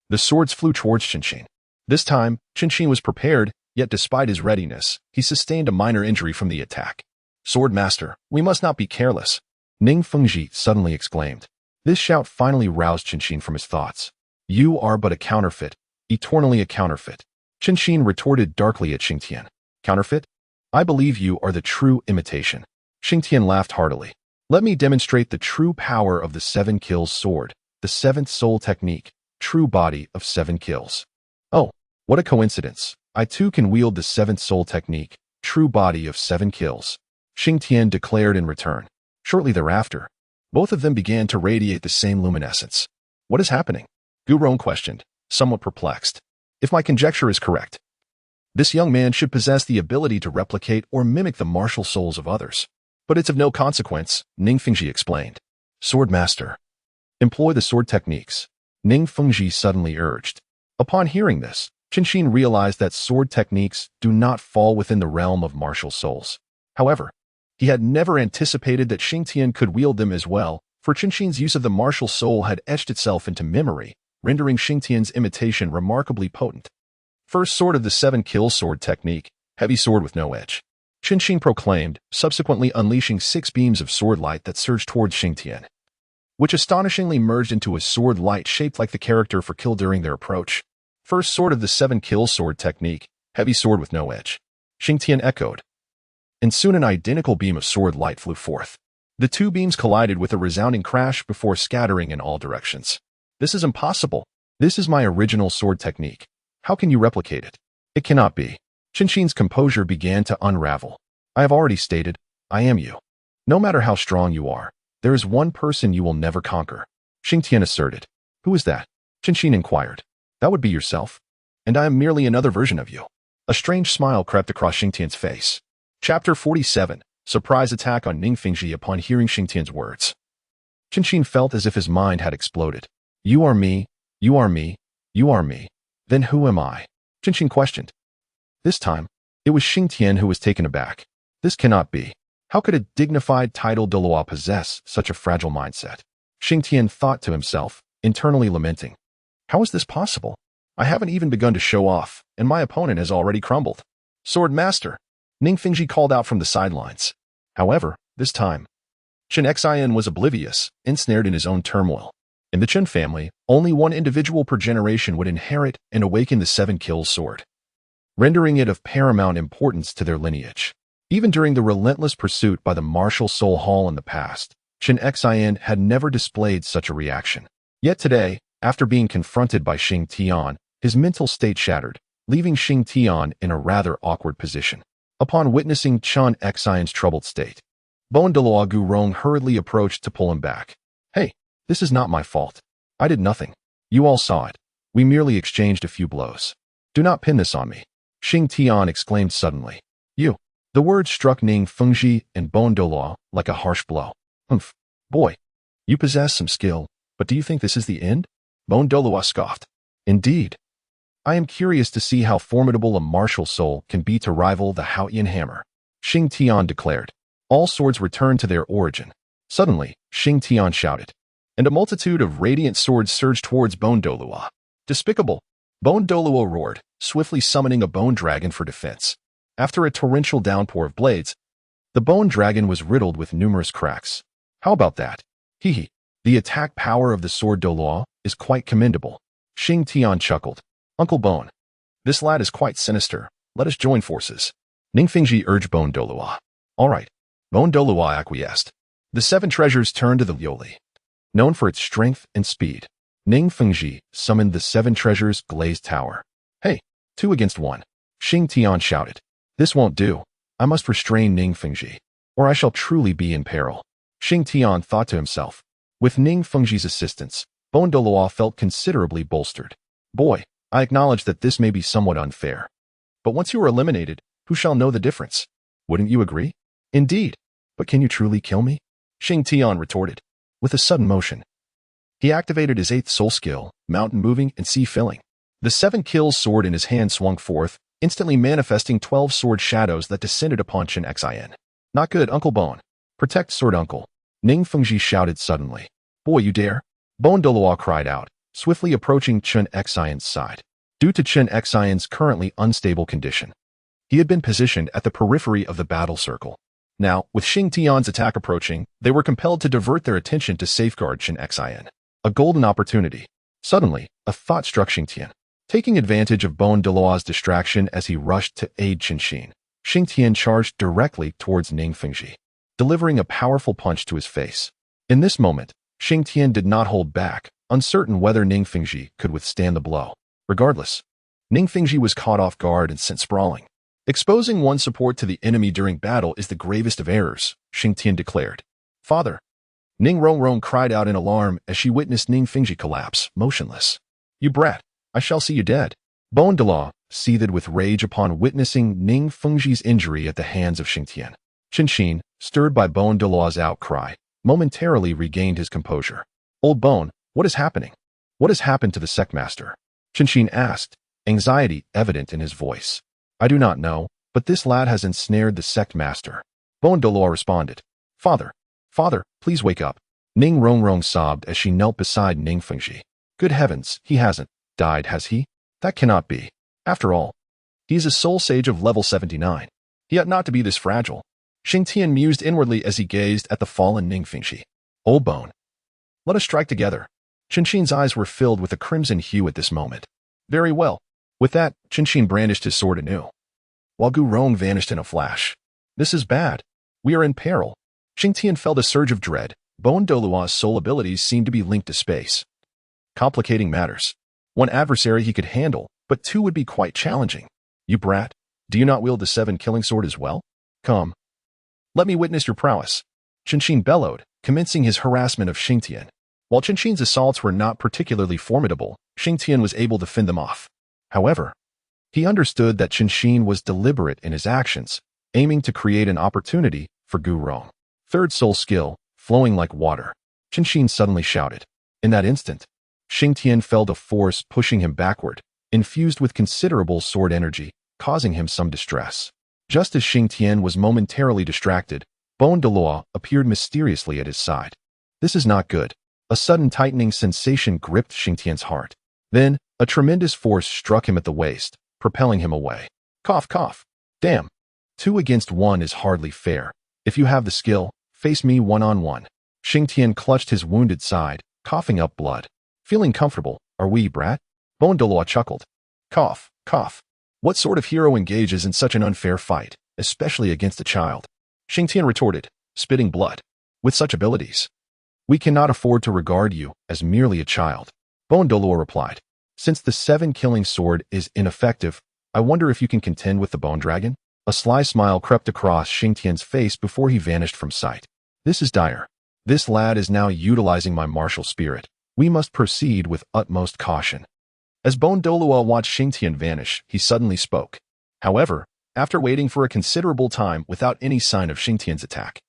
the swords flew towards Xing. This time, Xing was prepared, yet despite his readiness, he sustained a minor injury from the attack. Sword Master, we must not be careless, Ning Fengji suddenly exclaimed. This shout finally roused Xing from his thoughts. You are but a counterfeit, eternally a counterfeit. Xing retorted darkly at Xing Tian. Counterfeit? I believe you are the true imitation. Xing Tian laughed heartily. Let me demonstrate the true power of the 7 kills sword, the 7th soul technique, true body of 7 kills. Oh, what a coincidence. I too can wield the 7th soul technique, true body of 7 kills, Xing Tian declared in return. Shortly thereafter, both of them began to radiate the same luminescence. What is happening? Gu Rong questioned, somewhat perplexed. If my conjecture is correct, this young man should possess the ability to replicate or mimic the martial souls of others. But it's of no consequence, Ning Fengji explained. Sword Master. Employ the sword techniques, Ning Fengji suddenly urged. Upon hearing this, Xing realized that sword techniques do not fall within the realm of martial souls. However, he had never anticipated that Xing Tian could wield them as well, for Xing's use of the martial soul had etched itself into memory, rendering Xing Tian's imitation remarkably potent. First sword of the 7 kill sword technique, heavy sword with no edge, Xing proclaimed, subsequently unleashing 6 beams of sword light that surged towards Xing Tian, which astonishingly merged into a sword light shaped like the character for kill during their approach. First sword of the 7 kill sword technique, heavy sword with no edge, Xing Tian echoed. And soon an identical beam of sword light flew forth. The 2 beams collided with a resounding crash before scattering in all directions. This is impossible. This is my original sword technique. How can you replicate it? It cannot be. Xing's composure began to unravel. I have already stated, I am you. No matter how strong you are, there is one person you will never conquer, Xing Tian asserted. Who is that? Xing inquired. That would be yourself. And I am merely another version of you. A strange smile crept across Xing Tian's face. Chapter 47. Surprise attack on Ning Fengji upon hearing Xing Tian's words. Xing felt as if his mind had exploded. You are me, you are me, you are me. Then who am I? Xing questioned. This time, it was Xing Tian who was taken aback. This cannot be. How could a dignified title Douluo possess such a fragile mindset? Xing Tian thought to himself, internally lamenting. How is this possible? I haven't even begun to show off, and my opponent has already crumbled. Sword Master, Ning Fengji called out from the sidelines. However, this time, Xing Tian was oblivious, ensnared in his own turmoil. In the Chen family, only one individual per generation would inherit and awaken the 7 kills sword, rendering it of paramount importance to their lineage. Even during the relentless pursuit by the martial soul hall in the past, Xing Tian had never displayed such a reaction. Yet today, after being confronted by Xing Tian, his mental state shattered, leaving Xing Tian in a rather awkward position. Upon witnessing Xing Tian's troubled state, Douluo Gu Rong hurriedly approached to pull him back. Hey, this is not my fault. I did nothing. You all saw it. We merely exchanged a few blows. Do not pin this on me, Xing Tian exclaimed suddenly. You. The word struck Ning Fengji and Douluo like a harsh blow. Humph. Boy, you possess some skill, but do you think this is the end? Douluo scoffed. Indeed. I am curious to see how formidable a martial soul can be to rival the Haoyan hammer, Xing Tian declared. All swords return to their origin. Suddenly, Xing Tian shouted, and a multitude of radiant swords surged towards Douluo. Despicable! Douluo roared, swiftly summoning a bone dragon for defense. After a torrential downpour of blades, the bone dragon was riddled with numerous cracks. How about that? Hee. The attack power of the sword Douluo is quite commendable. Xing Tian chuckled. Uncle Bone, this lad is quite sinister. Let us join forces. Ning Fengji urged Douluo. All right. Douluo acquiesced. The 7 treasures turned to the Yoli. Known for its strength and speed, Ning Fengji summoned the 7 treasures glazed tower. Hey, 2 against 1. Xing Tian shouted. This won't do. I must restrain Ning Fengji, or I shall truly be in peril. Xing Tian thought to himself. With Ning Fengji's assistance, Douluo felt considerably bolstered. Boy, I acknowledge that this may be somewhat unfair. But once you are eliminated, who shall know the difference? Wouldn't you agree? Indeed. But can you truly kill me? Xing Tian retorted. With a sudden motion, he activated his 8th soul skill, mountain moving and sea filling. The 7 kills sword in his hand swung forth, instantly manifesting 12 sword shadows that descended upon Chen Xian. Not good, Uncle Bone. Protect sword uncle. Ning Fengji shouted suddenly. Boy, you dare? Bone Douluo cried out, swiftly approaching Chen Xian's side. Due to Chen Xian's currently unstable condition, he had been positioned at the periphery of the battle circle. Now, with Xing Tian's attack approaching, they were compelled to divert their attention to safeguard Chen Xian. A golden opportunity. Suddenly, a thought struck Xing Tian. Taking advantage of Bone Douluo's distraction as he rushed to aid Xing Tian charged directly towards Ning Fengji, delivering a powerful punch to his face. In this moment, Xing Tian did not hold back, uncertain whether Ning Fengji could withstand the blow. Regardless, Ning Fengji was caught off guard and sent sprawling. Exposing one's support to the enemy during battle is the gravest of errors, Xing Tian declared. Father! Ning Rongrong cried out in alarm as she witnessed Ning Fengji collapse, motionless. You brat! I shall see you dead. Bone Douluo seethed with rage upon witnessing Ning Fengji's injury at the hands of Xing Tian. Xin, stirred by Bone Douluo's outcry, momentarily regained his composure. Old Bone, what is happening? What has happened to the sect master? Xin asked, anxiety evident in his voice. I do not know, but this lad has ensnared the sect master. Bone Douluo responded. Father, please wake up. Ning Rongrong sobbed as she knelt beside Ning Fengji. Good heavens, he hasn't died, has he? That cannot be. After all, he is a soul sage of level 79. He ought not to be this fragile. Xing Tian mused inwardly as he gazed at the fallen Ning Fengji. Old Bone, let us strike together. Xin's eyes were filled with a crimson hue at this moment. Very well. With that, Xin brandished his sword anew, while Gu Rong vanished in a flash. This is bad. We are in peril. Xing Tian felt a surge of dread. Bone Douluo's soul abilities seemed to be linked to space, complicating matters. One adversary he could handle, but 2 would be quite challenging. You brat, do you not wield the 7 killing sword as well? Come. Let me witness your prowess. Xin bellowed, commencing his harassment of Xing Tian. While Xin's assaults were not particularly formidable, Xing Tian was able to fend them off. However, he understood that Xin was deliberate in his actions, aiming to create an opportunity for Gu Rong. 3rd soul skill, flowing like water. Xin suddenly shouted. In that instant, Xing Tian felt a force pushing him backward, infused with considerable sword energy, causing him some distress. Just as Xing Tian was momentarily distracted, Bone Douluo appeared mysteriously at his side. This is not good. A sudden tightening sensation gripped Xing Tian's heart. Then, a tremendous force struck him at the waist, propelling him away. Cough, cough. Damn. 2 against 1 is hardly fair. If you have the skill, face me one-on-one. Xing Tian clutched his wounded side, coughing up blood. Feeling comfortable, are we, brat? Bone Douluo chuckled. Cough, cough. What sort of hero engages in such an unfair fight, especially against a child? Xing Tian retorted, spitting blood. With such abilities, we cannot afford to regard you as merely a child. Bone Douluo replied. Since the 7 killing sword is ineffective, I wonder if you can contend with the bone dragon? A sly smile crept across Xing Tian's face before he vanished from sight. This is dire. This lad is now utilizing my martial spirit. We must proceed with utmost caution. As Bone Douluo watched Xing Tian vanish, he suddenly spoke. However, after waiting for a considerable time without any sign of Xing Tian's attack,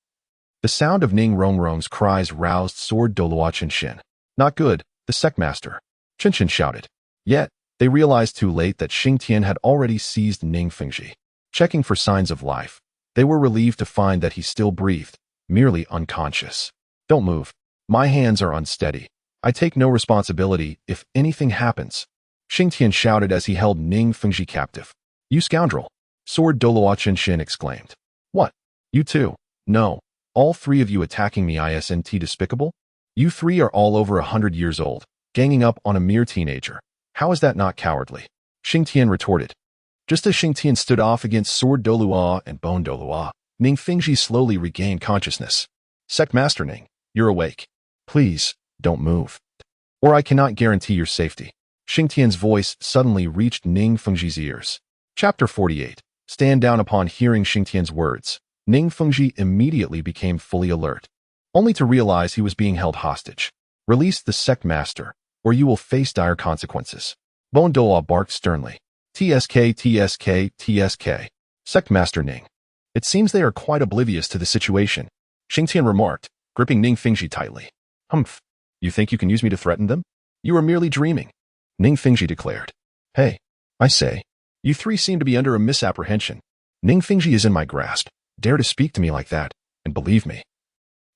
the sound of Ning Rongrong's cries roused Sword Douluo Xin. Not good, the sect master. Xin shouted. Yet, they realized too late that Xing Tian had already seized Ning Fengji. Checking for signs of life, they were relieved to find that he still breathed, merely unconscious. Don't move. My hands are unsteady. I take no responsibility if anything happens. Xing Tian shouted as he held Ning Fengji captive. You scoundrel! Sword Douluo Xin exclaimed. What? You too? No. All 3 of you attacking me isn't despicable? You 3 are all over 100 years old, ganging up on a mere teenager. How is that not cowardly? Xing Tian retorted. Just as Xing Tian stood off against Sword Douluo and Bone Douluo, Ning Fengji slowly regained consciousness. Sect Master Ning, you're awake. Please, don't move, or I cannot guarantee your safety. Xing Tian's voice suddenly reached Ning Fengji's ears. Chapter 48. Stand down. Upon hearing Xing Tian's words, Ning Fengji immediately became fully alert, only to realize he was being held hostage. Release the sect master, or you will face dire consequences. Bone Douluo barked sternly. TSK, TSK, TSK. Sect Master Ning. It seems they are quite oblivious to the situation, Xing Tian remarked, gripping Ning Fingji tightly. Humph. You think you can use me to threaten them? You are merely dreaming, Ning Fingji declared. Hey, I say. You three seem to be under a misapprehension. Ning Fingji is in my grasp. Dare to speak to me like that, and believe me,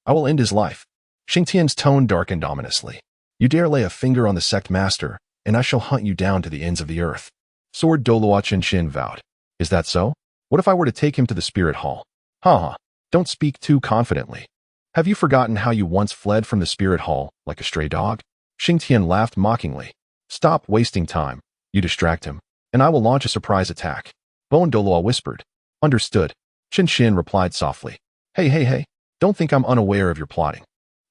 I will end his life. Xing Tian's tone darkened ominously. You dare lay a finger on the sect master, and I shall hunt you down to the ends of the earth. Sword Douluo Continent vowed. Is that so? What if I were to take him to the spirit hall? Ha! Don't speak too confidently. Have you forgotten how you once fled from the spirit hall like a stray dog? Xing Tian laughed mockingly. Stop wasting time. You distract him, and I will launch a surprise attack. Bon Douluo whispered. Understood. Qin Xin replied softly. Hey, don't think I'm unaware of your plotting.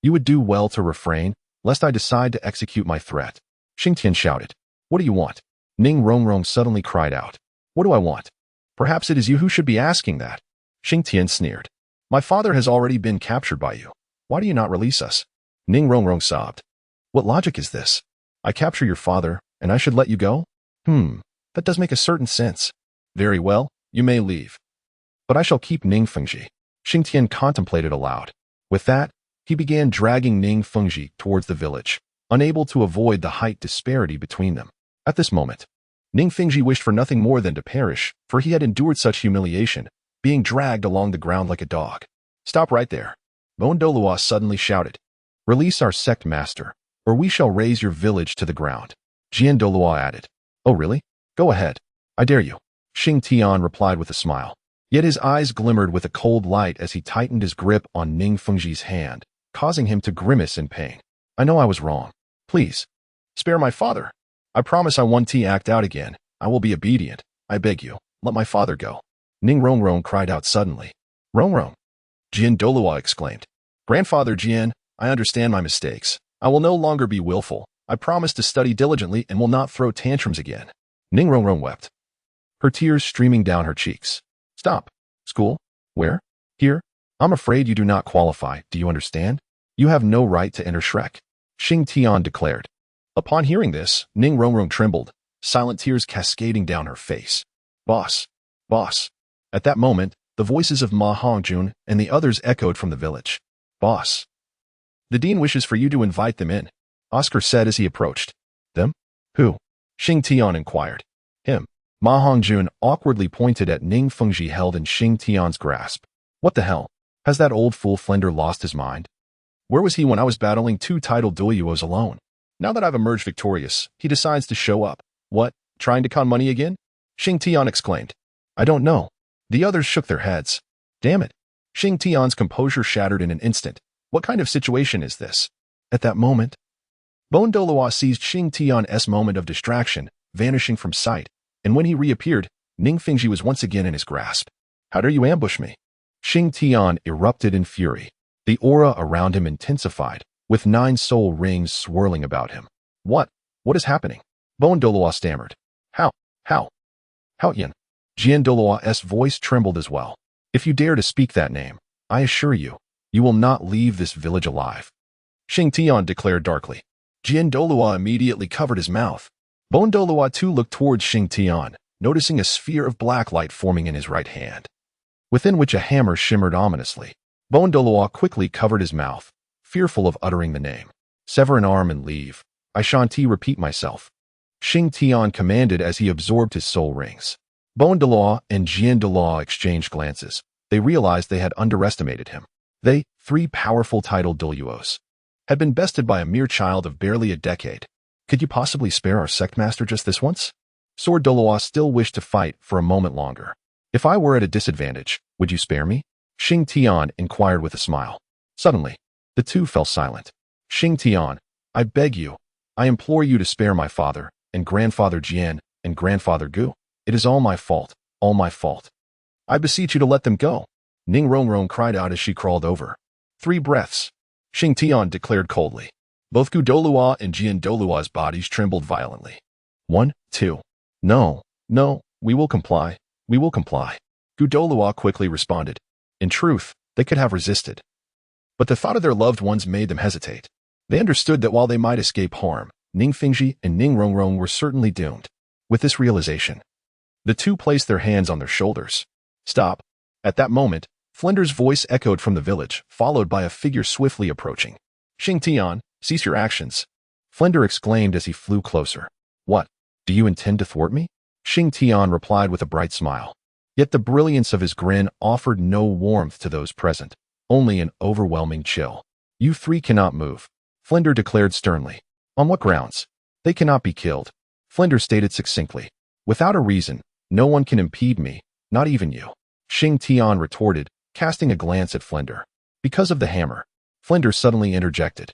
You would do well to refrain, lest I decide to execute my threat. Xing Tian shouted. What do you want? Ning Rongrong suddenly cried out. What do I want? Perhaps it is you who should be asking that. Xing Tian sneered. My father has already been captured by you. Why do you not release us? Ning Rongrong sobbed. What logic is this? I capture your father, and I should let you go? That does make a certain sense. Very well, you may leave. But I shall keep Ning Fengji. Xing Tian contemplated aloud. With that, he began dragging Ning Fengji towards the village, unable to avoid the height disparity between them. At this moment, Ning Fengji wished for nothing more than to perish, for he had endured such humiliation, being dragged along the ground like a dog. Stop right there. Bon Douluo suddenly shouted. Release our sect master, or we shall raze your village to the ground. Jian Douluo added. Oh really? Go ahead. I dare you. Xing Tian replied with a smile. Yet his eyes glimmered with a cold light as he tightened his grip on Ning Fengji's hand, causing him to grimace in pain. I know I was wrong. Please, spare my father. I promise I won't act out again. I will be obedient. I beg you, let my father go. Ning Rongrong cried out suddenly. Rongrong! Jian Douluo exclaimed. Grandfather Jian, I understand my mistakes. I will no longer be willful. I promise to study diligently and will not throw tantrums again. Ning Rongrong wept, her tears streaming down her cheeks. Stop. School? Where? Here? I'm afraid you do not qualify, do you understand? You have no right to enter Shrek. Xing Tian declared. Upon hearing this, Ning Rongrong trembled, silent tears cascading down her face. Boss. Boss. At that moment, the voices of Ma Hongjun and the others echoed from the village. Boss. The dean wishes for you to invite them in, Oscar said as he approached. Them? Who? Xing Tian inquired. Him. Ma Hongjun awkwardly pointed at Ning Fengji held in Xing Tian's grasp. What the hell? Has that old fool Flender lost his mind? Where was he when I was battling two titled Douluos alone? Now that I've emerged victorious, he decides to show up. What? Trying to con money again? Xing Tian exclaimed. I don't know. The others shook their heads. Damn it. Xing Tian's composure shattered in an instant. What kind of situation is this? At that moment, Bon Douluo seized Xing Tian's moment of distraction, vanishing from sight, and when he reappeared, Ning Fengji was once again in his grasp. How dare you ambush me? Xing Tian erupted in fury. The aura around him intensified, with 9 soul rings swirling about him. What? What is happening? Bon Douluo stammered. How? Yin. Jian Douluo's voice trembled as well. If you dare to speak that name, I assure you, you will not leave this village alive. Xing Tian declared darkly. Jian Douluo immediately covered his mouth. Bon Douluo too looked towards Xing Tian, noticing a sphere of black light forming in his right hand, within which a hammer shimmered ominously. Bon Douluo quickly covered his mouth, fearful of uttering the name. Sever an arm and leave. I shan't repeat myself. Xing Tian commanded as he absorbed his soul rings. Bon Douluo and Jian Douluo exchanged glances. They realized they had underestimated him. They, 3 powerful titled Douluos, had been bested by a mere child of barely a decade. Could you possibly spare our sect master just this once? Sword Douluo still wished to fight for a moment longer. If I were at a disadvantage, would you spare me? Xing Tian inquired with a smile. Suddenly, the two fell silent. Xing Tian, I beg you, I implore you to spare my father, and grandfather Jian, and grandfather Gu. It is all my fault, all my fault. I beseech you to let them go. Ning Rongrong cried out as she crawled over. 3 breaths. Xing Tian declared coldly. Both Gu Douluo and Jian Douluo's bodies trembled violently. 1, 2. No, we will comply. We will comply. Gu Douluo quickly responded. In truth, they could have resisted. But the thought of their loved ones made them hesitate. They understood that while they might escape harm, Ning Fengji and Ning Rongrong were certainly doomed. With this realization, The two placed their hands on their shoulders. Stop. At that moment, Flinder's voice echoed from the village, followed by a figure swiftly approaching. Xing Tian, cease your actions. Flinder exclaimed as he flew closer. What? Do you intend to thwart me? Xing Tian replied with a bright smile. Yet the brilliance of his grin offered no warmth to those present, only an overwhelming chill. You three cannot move, Flinder declared sternly. On what grounds? They cannot be killed, Flinder stated succinctly. Without a reason, no one can impede me, not even you. Xing Tian retorted, casting a glance at Flinder. Because of the hammer, Flinder suddenly interjected.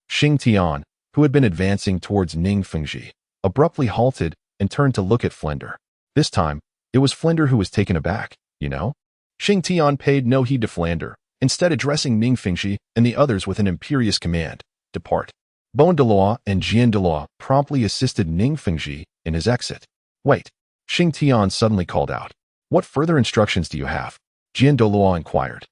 Xing Tian, who had been advancing towards Ning Fengji, abruptly halted and turned to look at Flinder. This time, it was Flinder who was taken aback, you know? Xing Tian paid no heed to Flinder, instead addressing Ning Fengji and the others with an imperious command. Depart. Douluo and Douluo promptly assisted Ning Fengji in his exit. Wait, Xing Tian suddenly called out. What further instructions do you have? Douluo inquired.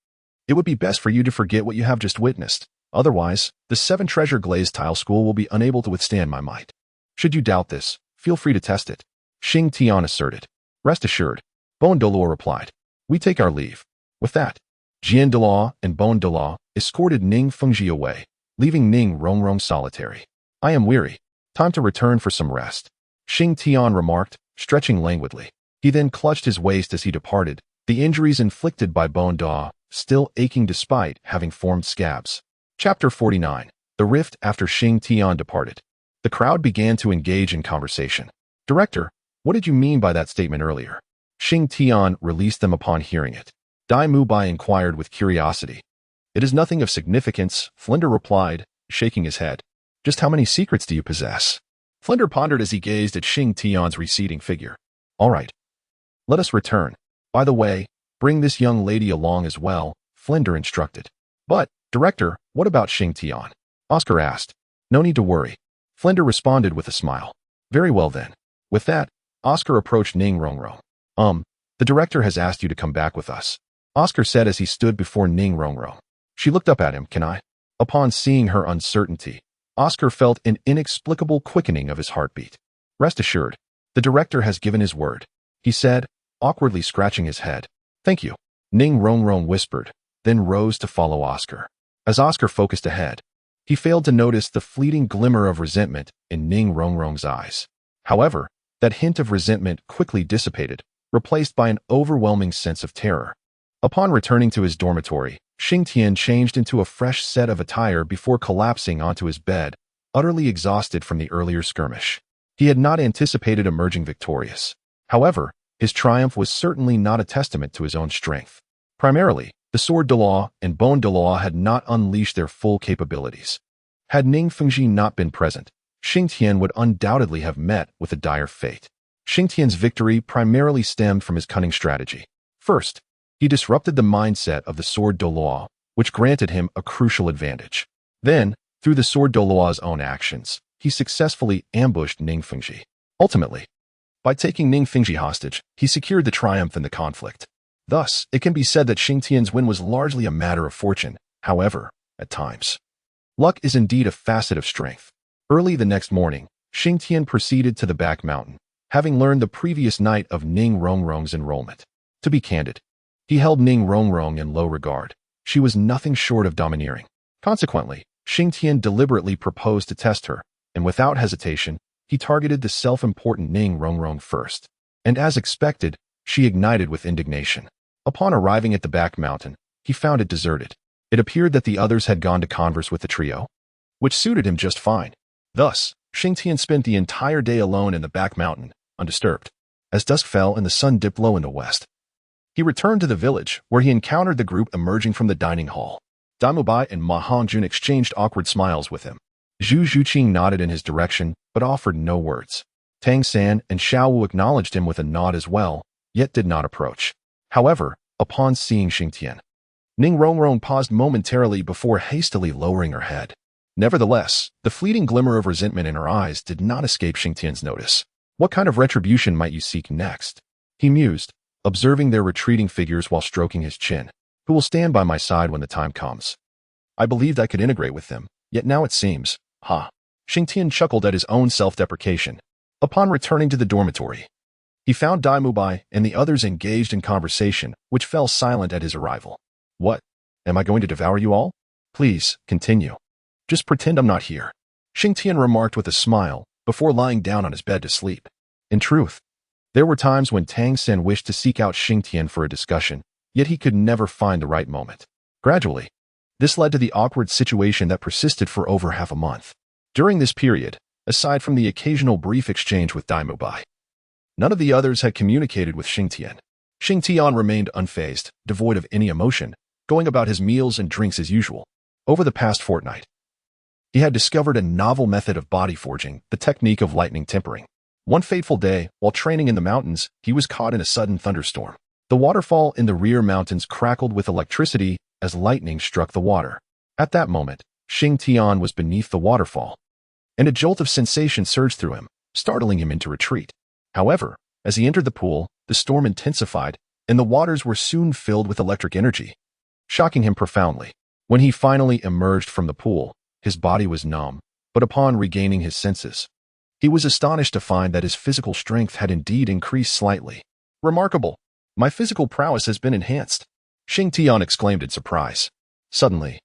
It would be best for you to forget what you have just witnessed. Otherwise, the 7 treasure glazed tile school will be unable to withstand my might. Should you doubt this, feel free to test it, Xing Tian asserted. Rest assured, Douluo replied. We take our leave. With that, Douluo and Douluo escorted Ning Fengji away, leaving Ning Rongrong solitary. I am weary. Time to return for some rest, Xing Tian remarked, stretching languidly. He then clutched his waist as he departed, the injuries inflicted by Douluo still aching despite having formed scabs. Chapter 49. The Rift After Xing Tian departed. The crowd began to engage in conversation. Director, what did you mean by that statement earlier? Xing Tian released them upon hearing it. Dai Mubai inquired with curiosity. It is nothing of significance, Flinder replied, shaking his head. Just how many secrets do you possess? Flinder pondered as he gazed at Xing Tian's receding figure. All right. Let us return. By the way, bring this young lady along as well, Flinder instructed. But, Director, what about Xing Tian? Oscar asked. No need to worry. Flinder responded with a smile. Very well then. With that, Oscar approached Ning Rongrong. The director has asked you to come back with us, Oscar said as he stood before Ning Rongrong. She looked up at him. Can I? Upon seeing her uncertainty, Oscar felt an inexplicable quickening of his heartbeat. Rest assured, the director has given his word, he said, awkwardly scratching his head. Thank you, Ning Rongrong whispered, then rose to follow Oscar. As Oscar focused ahead, he failed to notice the fleeting glimmer of resentment in Ning Rongrong's eyes. However, that hint of resentment quickly dissipated, replaced by an overwhelming sense of terror. Upon returning to his dormitory, Xing Tian changed into a fresh set of attire before collapsing onto his bed, utterly exhausted from the earlier skirmish. He had not anticipated emerging victorious. However, his triumph was certainly not a testament to his own strength. Primarily, the sword Douluo and bone Douluo had not unleashed their full capabilities. Had Ning Fengji not been present, Xing Tian would undoubtedly have met with a dire fate. Xing Tian's victory primarily stemmed from his cunning strategy. First, he disrupted the mindset of the sword Douluo, which granted him a crucial advantage. Then, through the sword Douluo's own actions, he successfully ambushed Ning Fengji. Ultimately, by taking Ning Fengji hostage, he secured the triumph in the conflict. Thus, it can be said that Xing Tian's win was largely a matter of fortune. However, at times, luck is indeed a facet of strength. Early the next morning, Xing Tian proceeded to the back mountain, having learned the previous night of Ning Rongrong's enrollment. To be candid, he held Ning Rongrong in low regard. She was nothing short of domineering. Consequently, Xing Tian deliberately proposed to test her, and without hesitation, he targeted the self-important Ning Rongrong first. And as expected, she ignited with indignation. Upon arriving at the back mountain, he found it deserted. It appeared that the others had gone to converse with the trio, which suited him just fine. Thus, Xing Tian spent the entire day alone in the back mountain, undisturbed. As dusk fell and the sun dipped low in the west, he returned to the village, where he encountered the group emerging from the dining hall. Dai Mubai and Ma Hongjun exchanged awkward smiles with him. Zhu Zhuqing nodded in his direction, but offered no words. Tang San and Xiao Wu acknowledged him with a nod as well, yet did not approach. However, upon seeing Xing Tian, Ning Rongrong paused momentarily before hastily lowering her head. Nevertheless, the fleeting glimmer of resentment in her eyes did not escape Xing Tian's notice. What kind of retribution might you seek next? He mused, observing their retreating figures while stroking his chin. Who will stand by my side when the time comes? I believed I could integrate with them, yet now it seems, Xing Tian chuckled at his own self-deprecation. Upon returning to the dormitory, He found Dai Mubai and the others engaged in conversation, which fell silent at his arrival. What? Am I going to devour you all? Please, continue. Just pretend I'm not here, Xing Tian remarked with a smile, before lying down on his bed to sleep. In truth, there were times when Tang Sen wished to seek out Xing Tian for a discussion, yet he could never find the right moment. Gradually, this led to the awkward situation that persisted for over half a month. During this period, aside from the occasional brief exchange with Dai Mubai, none of the others had communicated with Xing Tian. Xing Tian remained unfazed, devoid of any emotion, going about his meals and drinks as usual. Over the past fortnight, he had discovered a novel method of body forging, the technique of lightning tempering. One fateful day, while training in the mountains, he was caught in a sudden thunderstorm. The waterfall in the rear mountains crackled with electricity as lightning struck the water. At that moment, Xing Tian was beneath the waterfall, and a jolt of sensation surged through him, startling him into retreat. However, as he entered the pool, the storm intensified, and the waters were soon filled with electric energy, shocking him profoundly. When he finally emerged from the pool, his body was numb, but upon regaining his senses, he was astonished to find that his physical strength had indeed increased slightly. Remarkable! My physical prowess has been enhanced, Xing Tian exclaimed in surprise. Suddenly,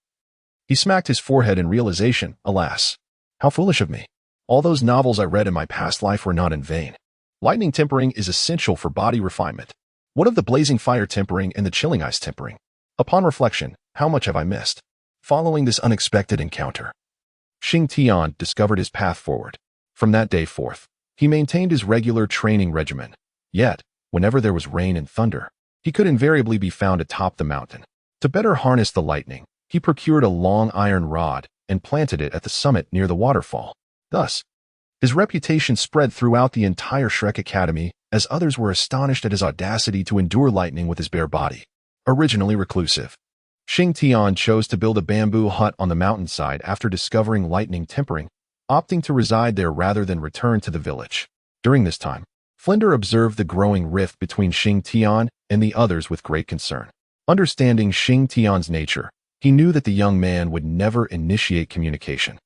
he smacked his forehead in realization. Alas, how foolish of me. All those novels I read in my past life were not in vain. Lightning tempering is essential for body refinement. What of the blazing fire tempering and the chilling ice tempering? Upon reflection, how much have I missed? Following this unexpected encounter, Xing Tian discovered his path forward. From that day forth, he maintained his regular training regimen. Yet, whenever there was rain and thunder, he could invariably be found atop the mountain. To better harness the lightning, he procured a long iron rod and planted it at the summit near the waterfall. Thus, his reputation spread throughout the entire Shrek Academy, as others were astonished at his audacity to endure lightning with his bare body. Originally reclusive, Xing Tian chose to build a bamboo hut on the mountainside after discovering lightning tempering, opting to reside there rather than return to the village. During this time, Flinder observed the growing rift between Xing Tian and the others with great concern. Understanding Xing Tian's nature, he knew that the young man would never initiate communication.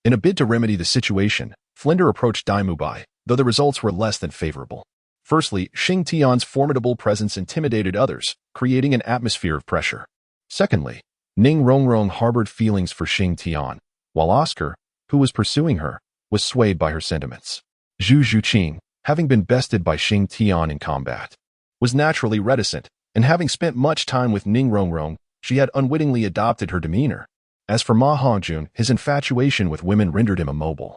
In a bid to remedy the situation, Flinder approached Dai Mubai, though the results were less than favorable. Firstly, Xing Tian's formidable presence intimidated others, creating an atmosphere of pressure. Secondly, Ning Rongrong harbored feelings for Xing Tian, while Oscar, who was pursuing her, was swayed by her sentiments. Zhu Zhuqing, having been bested by Xing Tian in combat, was naturally reticent, and having spent much time with Ning Rongrong, she had unwittingly adopted her demeanor. As for Ma Hongjun, his infatuation with women rendered him immobile.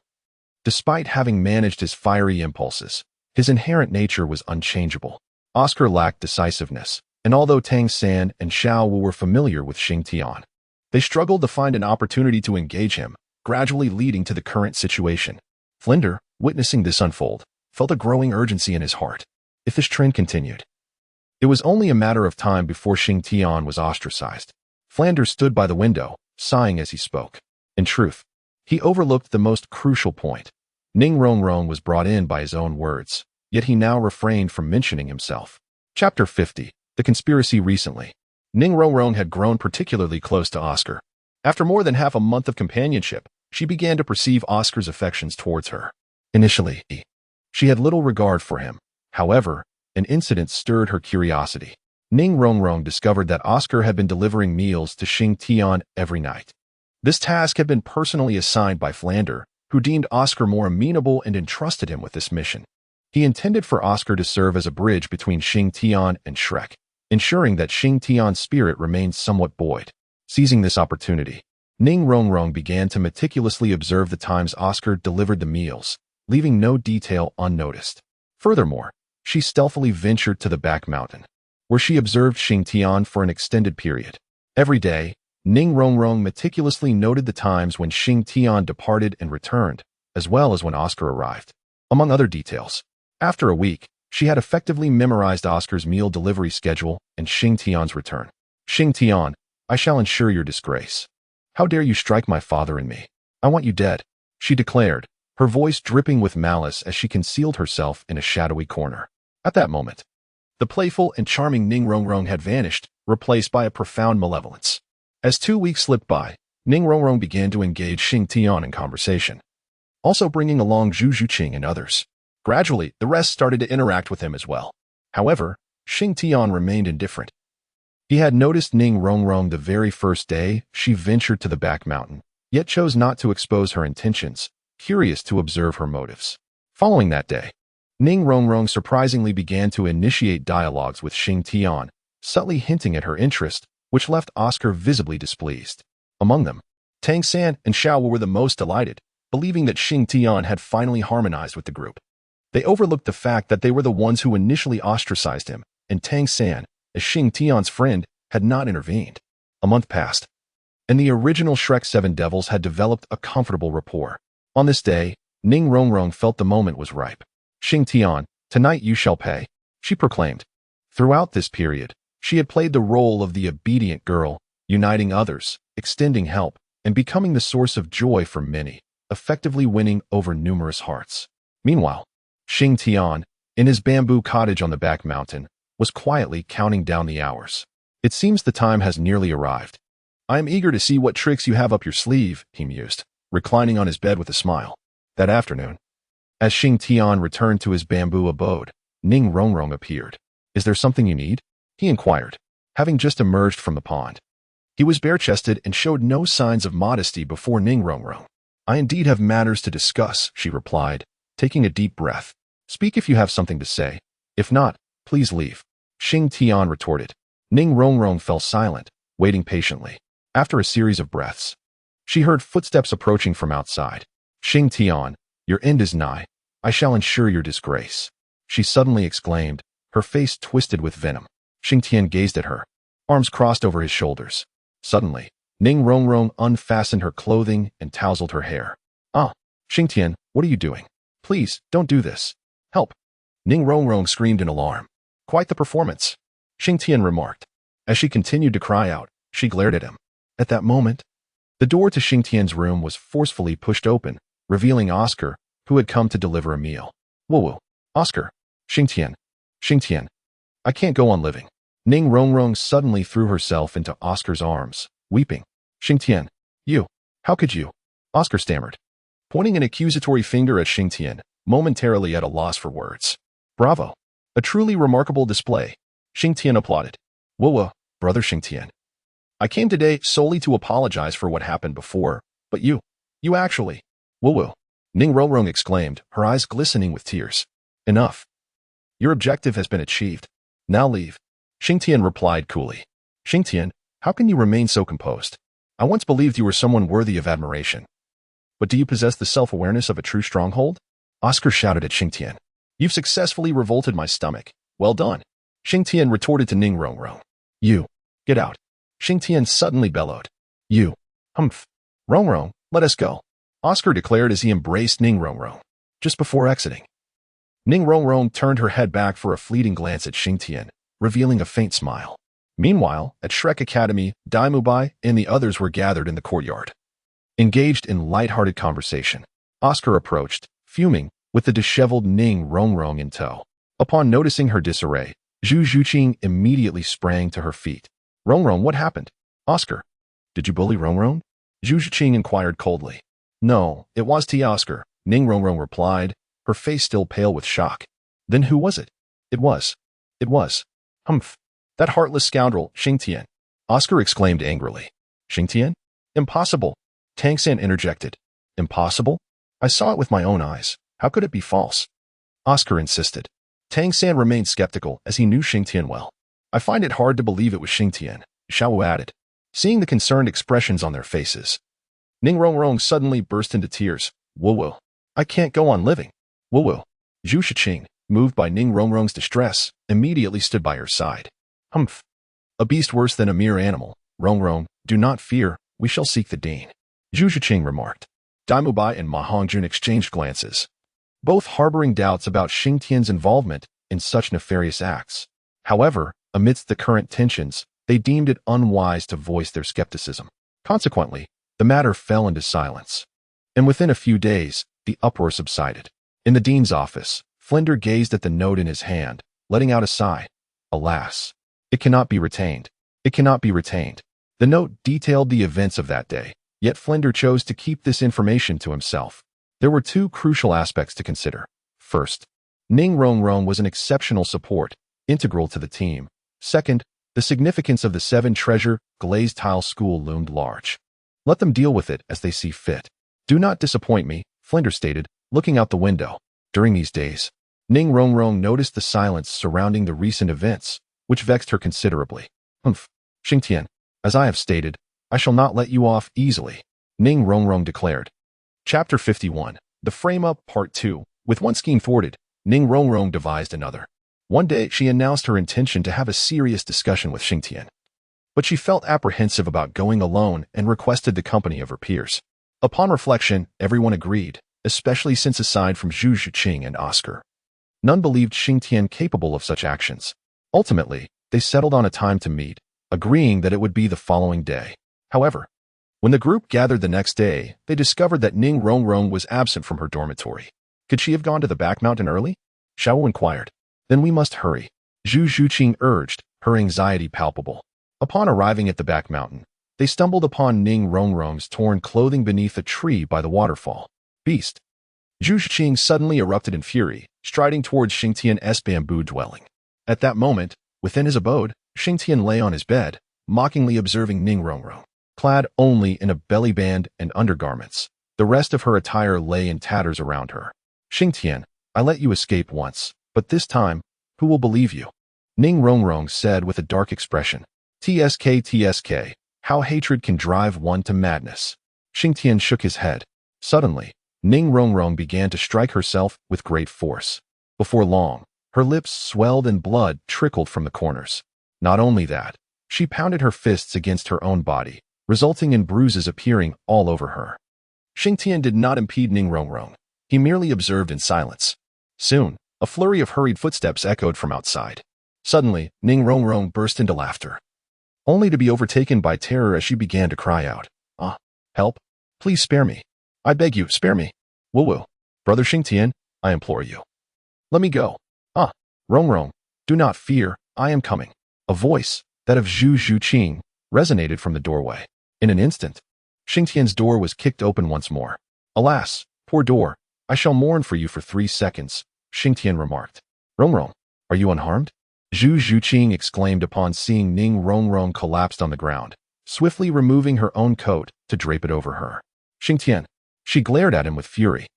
Despite having managed his fiery impulses, his inherent nature was unchangeable. Oscar lacked decisiveness, and although Tang San and Xiao Wu were familiar with Xing Tian, they struggled to find an opportunity to engage him, gradually leading to the current situation. Flinder, witnessing this unfold, felt a growing urgency in his heart. If this trend continued, it was only a matter of time before Xing Tian was ostracized. Flanders stood by the window, sighing as he spoke. In truth, he overlooked the most crucial point. Ning Rongrong was brought in by his own words, yet he now refrained from mentioning himself. Chapter 50. The Conspiracy Recently. Ning Rongrong had grown particularly close to Oscar. After more than half a month of companionship, she began to perceive Oscar's affections towards her. Initially, she had little regard for him. However, an incident stirred her curiosity. Ning Rongrong discovered that Oscar had been delivering meals to Xing Tian every night. This task had been personally assigned by Flander, who deemed Oscar more amenable and entrusted him with this mission. He intended for Oscar to serve as a bridge between Xing Tian and Shrek, ensuring that Xing Tian's spirit remained somewhat buoyed. Seizing this opportunity, Ning Rongrong began to meticulously observe the times Oscar delivered the meals, leaving no detail unnoticed. Furthermore, she stealthily ventured to the back mountain, where she observed Xing Tian for an extended period. Every day, Ning Rongrong meticulously noted the times when Xing Tian departed and returned, as well as when Oscar arrived. Among other details, after a week, she had effectively memorized Oscar's meal delivery schedule and Xing Tian's return. Xing Tian, I shall ensure your disgrace. How dare you strike my father and me? I want you dead, she declared, her voice dripping with malice as she concealed herself in a shadowy corner. At that moment, the playful and charming Ning Rongrong had vanished, replaced by a profound malevolence. As 2 weeks slipped by, Ning Rongrong began to engage Xing Tian in conversation, also bringing along Zhu Zhuqing and others. Gradually, the rest started to interact with him as well. However, Xing Tian remained indifferent. He had noticed Ning Rongrong the very first day she ventured to the back mountain, yet chose not to expose her intentions, curious to observe her motives. Following that day, Ning Rongrong surprisingly began to initiate dialogues with Xing Tian, subtly hinting at her interest, which left Oscar visibly displeased. Among them, Tang San and Xiao were the most delighted, believing that Xing Tian had finally harmonized with the group. They overlooked the fact that they were the ones who initially ostracized him, and Tang San, as Xing Tian's friend, had not intervened. A month passed, and the original Shrek 7 Devils had developed a comfortable rapport. On this day, Ning Rongrong felt the moment was ripe. Xing Tian, tonight you shall pay, she proclaimed. Throughout this period, she had played the role of the obedient girl, uniting others, extending help, and becoming the source of joy for many, effectively winning over numerous hearts. Meanwhile, Xing Tian, in his bamboo cottage on the back mountain, was quietly counting down the hours. It seems the time has nearly arrived. I am eager to see what tricks you have up your sleeve, he mused, reclining on his bed with a smile. That afternoon, as Xing Tian returned to his bamboo abode, Ning Rongrong appeared. Is there something you need? He inquired, having just emerged from the pond. He was bare-chested and showed no signs of modesty before Ning Rongrong. I indeed have matters to discuss, she replied, taking a deep breath. Speak if you have something to say. If not, please leave. Xing Tian retorted. Ning Rongrong fell silent, waiting patiently. After a series of breaths, she heard footsteps approaching from outside. Xing Tian, your end is nigh. I shall ensure your disgrace, she suddenly exclaimed, her face twisted with venom. Xing Tian gazed at her, arms crossed over his shoulders. Suddenly, Ning Rongrong unfastened her clothing and tousled her hair. Ah, Xing Tian, what are you doing? Please, don't do this. Help. Ning Rongrong screamed in alarm. Quite the performance, Xing Tian remarked. As she continued to cry out, she glared at him. At that moment, the door to Xing Tian's room was forcefully pushed open, revealing Oscar, who had come to deliver a meal. Whoa, Oscar. Xing Tian. Xing Tian. I can't go on living. Ning Rongrong suddenly threw herself into Oscar's arms, weeping. Xing Tian. You. How could you? Oscar stammered, pointing an accusatory finger at Xing Tian, momentarily at a loss for words. Bravo. A truly remarkable display, Xing Tian applauded. Whoa, brother Xing Tian. I came today solely to apologize for what happened before, but you actually. Whoa, Ning Rongrong exclaimed, her eyes glistening with tears. Enough. Your objective has been achieved. Now leave. Xing Tian replied coolly. Xing Tian, how can you remain so composed? I once believed you were someone worthy of admiration. But do you possess the self-awareness of a true stronghold? Oscar shouted at Xing Tian. You've successfully revolted my stomach. Well done. Xing Tian retorted to Ning Rongrong. You. Get out. Xing Tian suddenly bellowed. You. Humph. Rongrong, let us go, Oscar declared as he embraced Ning Rongrong. Just before exiting, Ning Rongrong turned her head back for a fleeting glance at Xing Tian, revealing a faint smile. Meanwhile, at Shrek Academy, Daimubai and the others were gathered in the courtyard. Engaged in light-hearted conversation, Oscar approached, fuming, with the disheveled Ning Rongrong in tow. Upon noticing her disarray, Zhu Zhuqing immediately sprang to her feet. Rongrong, what happened? Oscar. Did you bully Rongrong? Zhu Zhuqing inquired coldly. No, it was Oscar, Ning Rongrong replied, her face still pale with shock. Then who was it? It was. Humph. That heartless scoundrel, Xing Tian, Oscar exclaimed angrily. Xing Tian? Impossible. Tang San interjected. Impossible? I saw it with my own eyes. How could it be false? Oscar insisted. Tang San remained skeptical as he knew Xing Tian well. I find it hard to believe it was Xing Tian, Xiao added. Seeing the concerned expressions on their faces, Ning Rongrong suddenly burst into tears. Whoa, I can't go on living. Whoa. Zhu Zhuqing, moved by Ning Rongrong's distress, immediately stood by her side. Humph. A beast worse than a mere animal. Rongrong, do not fear, we shall seek the Dean, Zhu Zhuqing remarked. Daimubai and Ma Hongjun exchanged glances, both harboring doubts about Xing Tian's involvement in such nefarious acts. However, amidst the current tensions, they deemed it unwise to voice their skepticism. Consequently, the matter fell into silence. And within a few days, the uproar subsided. In the dean's office, Flinder gazed at the note in his hand, letting out a sigh. Alas, it cannot be retained. It cannot be retained. The note detailed the events of that day, yet Flinder chose to keep this information to himself. There were two crucial aspects to consider. First, Ning Rongrong was an exceptional support, integral to the team. Second, the significance of the 7 treasure glazed tile school loomed large. Let them deal with it as they see fit. Do not disappoint me, Flinders stated, looking out the window. During these days, Ning Rongrong noticed the silence surrounding the recent events, which vexed her considerably. Xing Tian, as I have stated, I shall not let you off easily, Ning Rongrong declared. Chapter 51, The Frame-Up Part 2. With one scheme thwarted, Ning Rongrong devised another. One day, she announced her intention to have a serious discussion with Xing Tian. But she felt apprehensive about going alone and requested the company of her peers. Upon reflection, everyone agreed, especially since aside from Zhu Zhiqing and Oscar, none believed Xing Tian capable of such actions. Ultimately, they settled on a time to meet, agreeing that it would be the following day. However, when the group gathered the next day, they discovered that Ning Rongrong was absent from her dormitory. Could she have gone to the back mountain early? Xiao inquired. Then we must hurry, Zhu Zhiqing urged, her anxiety palpable. Upon arriving at the back mountain, they stumbled upon Ning Rongrong's torn clothing beneath a tree by the waterfall. Beast! Zhu Zhiqing suddenly erupted in fury, striding towards Xing Tian's bamboo dwelling. At that moment, within his abode, Xing Tian lay on his bed, mockingly observing Ning Rongrong. Clad only in a belly band and undergarments, the rest of her attire lay in tatters around her. Xing Tian, I let you escape once, but this time, who will believe you? Ning Rongrong said with a dark expression. TSK, how hatred can drive one to madness. Xing Tian shook his head. Suddenly, Ning Rongrong began to strike herself with great force. Before long, her lips swelled and blood trickled from the corners. Not only that, she pounded her fists against her own body, resulting in bruises appearing all over her. Xing Tian did not impede Ning Rongrong. He merely observed in silence. Soon, a flurry of hurried footsteps echoed from outside. Suddenly, Ning Rongrong burst into laughter, only to be overtaken by terror as she began to cry out. Help! Please spare me. I beg you, spare me. Woo-woo. Brother Xing Tian, I implore you. Let me go. Rongrong, do not fear, I am coming. A voice, that of Zhu Zhiqing, resonated from the doorway. In an instant, Xing Tian's door was kicked open once more. Alas, poor door, I shall mourn for you for 3 seconds, Xing Tian remarked. Rongrong, are you unharmed? Zhu Zhiqing exclaimed upon seeing Ning Rongrong collapsed on the ground, swiftly removing her own coat to drape it over her. Xing Tian, she glared at him with fury.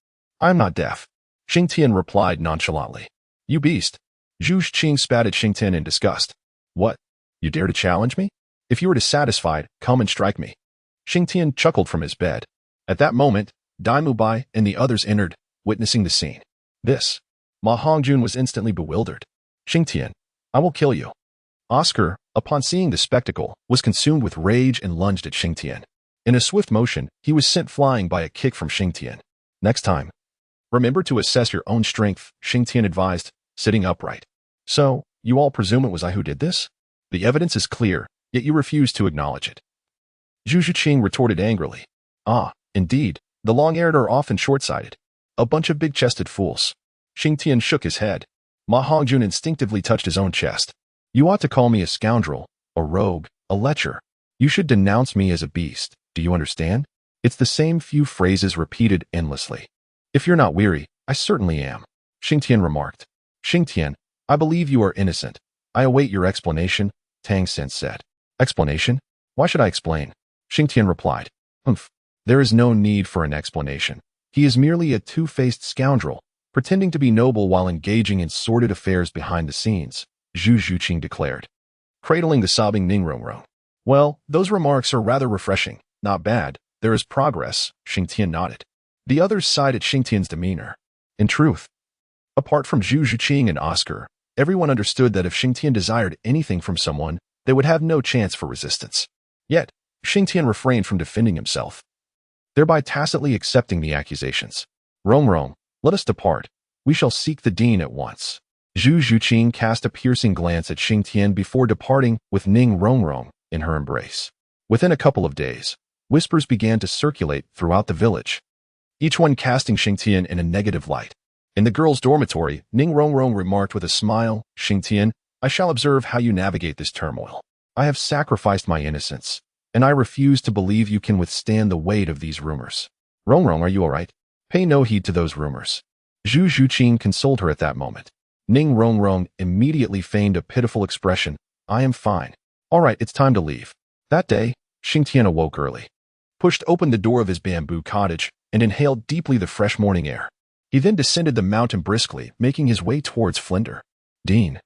I'm not deaf, Xing Tian replied nonchalantly. You beast. Zhu Zhiqing spat at Xing Tian in disgust. What? You dare to challenge me? If you are dissatisfied, come and strike me. Xing Tian chuckled from his bed. At that moment, Dai Mubai and the others entered, witnessing the scene. Ma Hongjun was instantly bewildered. Xing Tian, I will kill you. Oscar, upon seeing the spectacle, was consumed with rage and lunged at Xing Tian. In a swift motion, he was sent flying by a kick from Xing Tian. Next time, remember to assess your own strength, Xing Tian advised, sitting upright. So, you all presume it was I who did this? The evidence is clear, yet you refuse to acknowledge it. Zhu Zhiqing retorted angrily. Indeed, the long-haired are often short-sighted. A bunch of big-chested fools. Xing Tian shook his head. Ma Hongjun instinctively touched his own chest. You ought to call me a scoundrel, a rogue, a lecher. You should denounce me as a beast, do you understand? It's the same few phrases repeated endlessly. If you're not weary, I certainly am, Xing Tian remarked. Xing Tian, I believe you are innocent. I await your explanation, Tang Sen said. Explanation? Why should I explain? Xing Tian replied. There is no need for an explanation. He is merely a two-faced scoundrel, pretending to be noble while engaging in sordid affairs behind the scenes, Zhu Zhiqing declared, cradling the sobbing Ning Rongrong. Well, those remarks are rather refreshing. Not bad. There is progress, Xing Tian nodded. The others sighed at Xing Tian's demeanor. In truth, apart from Zhu Zhiqing and Oscar, everyone understood that if Xing Tian desired anything from someone, they would have no chance for resistance. Yet, Xing Tian refrained from defending himself, thereby tacitly accepting the accusations. Rongrong, let us depart. We shall seek the dean at once. Zhu Zhiqing cast a piercing glance at Xing Tian before departing with Ning Rongrong in her embrace. Within a couple of days, whispers began to circulate throughout the village, each one casting Xing Tian in a negative light. In the girls' dormitory, Ning Rongrong remarked with a smile, Xing Tian, I shall observe how you navigate this turmoil. I have sacrificed my innocence, and I refuse to believe you can withstand the weight of these rumors. Rongrong, are you all right? Pay no heed to those rumors. Zhu Zhuqing consoled her at that moment. Ning Rongrong immediately feigned a pitiful expression. I am fine. All right, it's time to leave. That day, Xing Tian awoke early, pushed open the door of his bamboo cottage, and inhaled deeply the fresh morning air. He then descended the mountain briskly, making his way towards Flinder. Dean.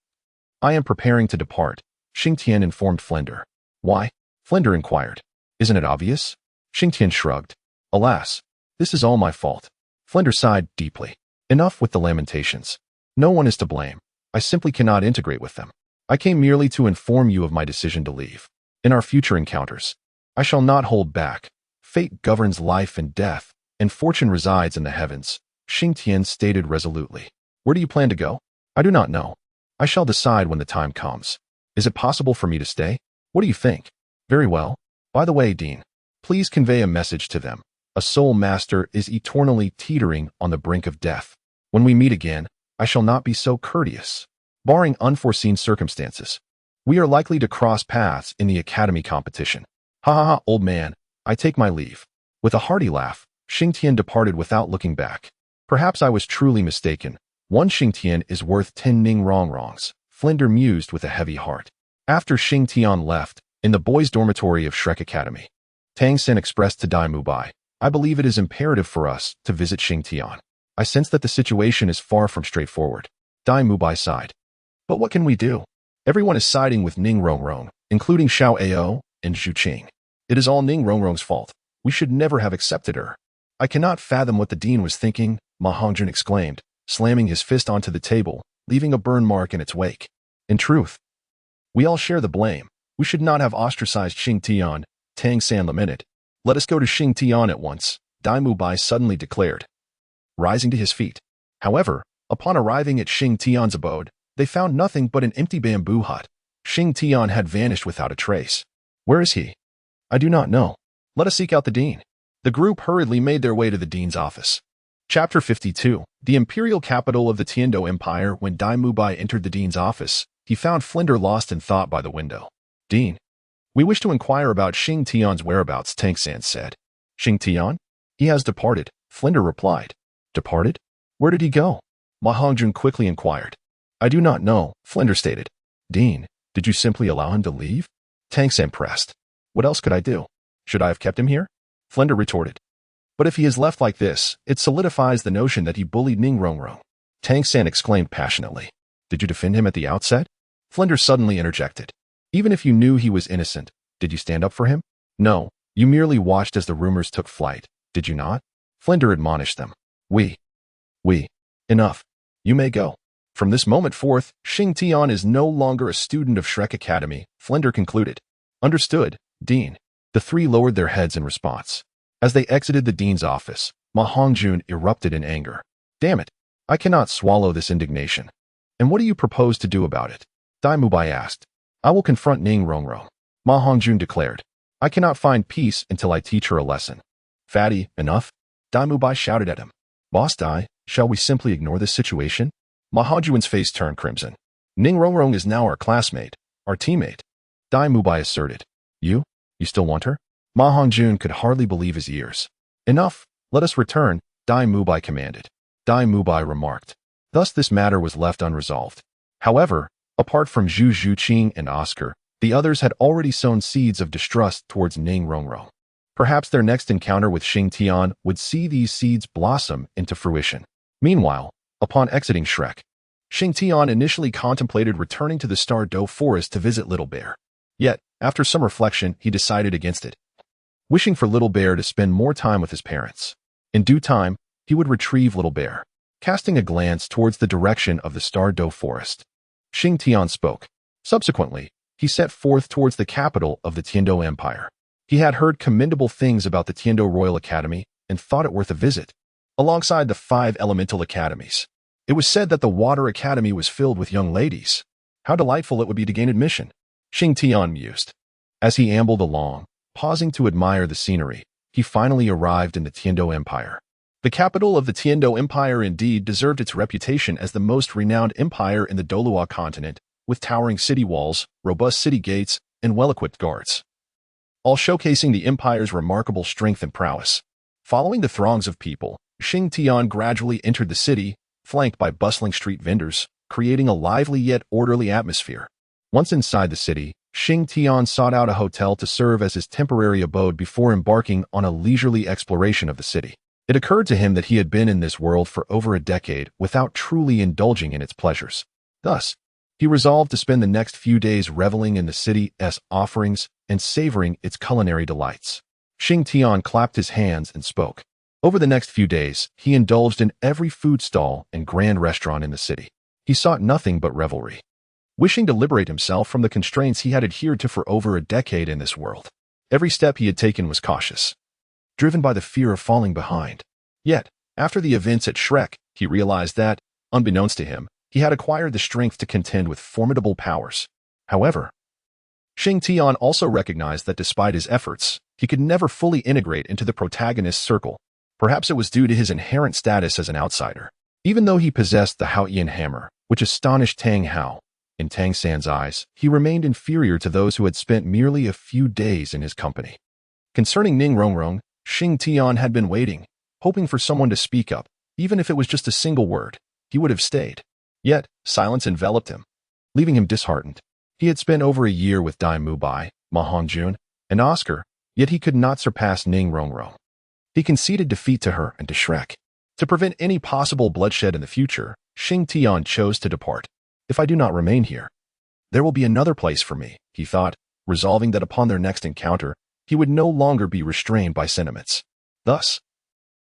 I am preparing to depart, Xing Tian informed Flinder. Why? Flinder inquired. Isn't it obvious? Xing Tian shrugged. Alas, this is all my fault. Flinder sighed deeply. Enough with the lamentations. No one is to blame. I simply cannot integrate with them. I came merely to inform you of my decision to leave. In our future encounters, I shall not hold back. Fate governs life and death, and fortune resides in the heavens, Xing Tian stated resolutely. Where do you plan to go? I do not know. I shall decide when the time comes. Is it possible for me to stay? What do you think? Very well. By the way, Dean, please convey a message to them. A soul master is eternally teetering on the brink of death. When we meet again, I shall not be so courteous. Barring unforeseen circumstances, we are likely to cross paths in the academy competition. Ha ha ha, old man, I take my leave. With a hearty laugh, Xing Tian departed without looking back. Perhaps I was truly mistaken. One Xing Tian is worth 10 Ning Rongrongs, Flinder mused with a heavy heart. After Xing Tian left, in the boys' dormitory of Shrek Academy, Tang Sen expressed to Dai Mubai, I believe it is imperative for us to visit Xing Tian. I sense that the situation is far from straightforward. Dai Mubai sighed. But what can we do? Everyone is siding with Ning Rongrong, including Xiao Ao and Zhu Qing. It is all Ning Rongrong's fault. We should never have accepted her. I cannot fathom what the dean was thinking, Ma Hongjun exclaimed, slamming his fist onto the table, leaving a burn mark in its wake. In truth, we all share the blame. We should not have ostracized Xing Tian, Tang San lamented. Let us go to Xing Tian at once, Dai Mubai suddenly declared, rising to his feet. However, upon arriving at Xing Tian's abode, they found nothing but an empty bamboo hut. Xing Tian had vanished without a trace. Where is he? I do not know. Let us seek out the dean. The group hurriedly made their way to the dean's office. Chapter 52. The imperial capital of the Tiando Empire. When Dai Mubai entered the dean's office, he found Flinder lost in thought by the window. Dean, we wish to inquire about Xing Tian's whereabouts, Tang San said. Xing Tian? He has departed, Flinder replied. Departed? Where did he go? Ma Hongjun quickly inquired. I do not know, Flinder stated. Dean, did you simply allow him to leave? Tang San pressed. What else could I do? Should I have kept him here? Flinder retorted. But if he is left like this, it solidifies the notion that he bullied Ning Rongrong. Tang San exclaimed passionately. Did you defend him at the outset? Flinder suddenly interjected. Even if you knew he was innocent, did you stand up for him? No, you merely watched as the rumors took flight, did you not? Flinder admonished them. Enough. You may go. From this moment forth, Xing Tian is no longer a student of Shrek Academy, Flinder concluded. Understood, Dean. The three lowered their heads in response. As they exited the dean's office, Ma Hongjun erupted in anger. Damn it, I cannot swallow this indignation. And what do you propose to do about it? Dai Mubai asked. I will confront Ning Rongrong, Ma Hongjun declared. I cannot find peace until I teach her a lesson. Fatty, enough? Dai Mubai shouted at him. Boss Dai, shall we simply ignore this situation? Ma Hongjun's face turned crimson. Ning Rongrong is now our classmate, our teammate. Dai Mubai asserted. You still want her? Ma Hongjun could hardly believe his ears. Enough, let us return, Dai Mubai commanded. Dai Mubai remarked. Thus this matter was left unresolved. However, apart from Zhu Zhuqing and Oscar, the others had already sown seeds of distrust towards Ning Rongrong. Perhaps their next encounter with Xing Tian would see these seeds blossom into fruition. Meanwhile, upon exiting Shrek, Xing Tian initially contemplated returning to the Star Doe Forest to visit Little Bear. Yet, after some reflection, he decided against it, wishing for Little Bear to spend more time with his parents. In due time, he would retrieve Little Bear. Casting a glance towards the direction of the Star Doe Forest, Xing Tian spoke. Subsequently, he set forth towards the capital of the Tiando Empire. He had heard commendable things about the Tiando Royal Academy and thought it worth a visit. Alongside the 5 elemental academies, it was said that the Water Academy was filled with young ladies. How delightful it would be to gain admission, Xing Tian mused. As he ambled along, pausing to admire the scenery, he finally arrived in the Tiando Empire. The capital of the Tiando Empire indeed deserved its reputation as the most renowned empire in the Douluo Continent, with towering city walls, robust city gates, and well-equipped guards, all showcasing the empire's remarkable strength and prowess. Following the throngs of people, Xing Tian gradually entered the city, flanked by bustling street vendors, creating a lively yet orderly atmosphere. Once inside the city, Xing Tian sought out a hotel to serve as his temporary abode before embarking on a leisurely exploration of the city. It occurred to him that he had been in this world for over a decade without truly indulging in its pleasures. Thus, he resolved to spend the next few days reveling in the city's offerings and savoring its culinary delights. Xing Tian clapped his hands and spoke. Over the next few days, he indulged in every food stall and grand restaurant in the city. He sought nothing but revelry, wishing to liberate himself from the constraints he had adhered to for over a decade in this world. Every step he had taken was cautious, driven by the fear of falling behind. Yet, after the events at Shrek, he realized that, unbeknownst to him, he had acquired the strength to contend with formidable powers. However, Xing Tian also recognized that despite his efforts, he could never fully integrate into the protagonist's circle. Perhaps it was due to his inherent status as an outsider. Even though he possessed the Haoyan hammer, which astonished Tang Hao, in Tang San's eyes, he remained inferior to those who had spent merely a few days in his company. Concerning Ning Rongrong, Xing Tian had been waiting, hoping for someone to speak up. Even if it was just a single word, he would have stayed. Yet, silence enveloped him, leaving him disheartened. He had spent over a year with Dai Mubai, Ma Hongjun, and Oscar, yet he could not surpass Ning Rongrong. He conceded defeat to her and to Shrek. To prevent any possible bloodshed in the future, Xing Tian chose to depart. If I do not remain here, there will be another place for me, he thought, resolving that upon their next encounter, he would no longer be restrained by sentiments. Thus,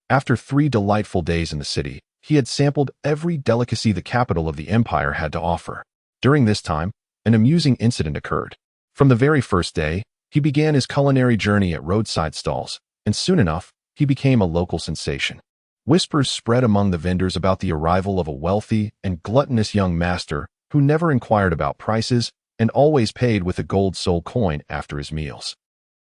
after 3 delightful days in the city, he had sampled every delicacy the capital of the empire had to offer. During this time, an amusing incident occurred. From the very first day, he began his culinary journey at roadside stalls, and soon enough, he became a local sensation. Whispers spread among the vendors about the arrival of a wealthy and gluttonous young master who never inquired about prices and always paid with a gold soul coin after his meals.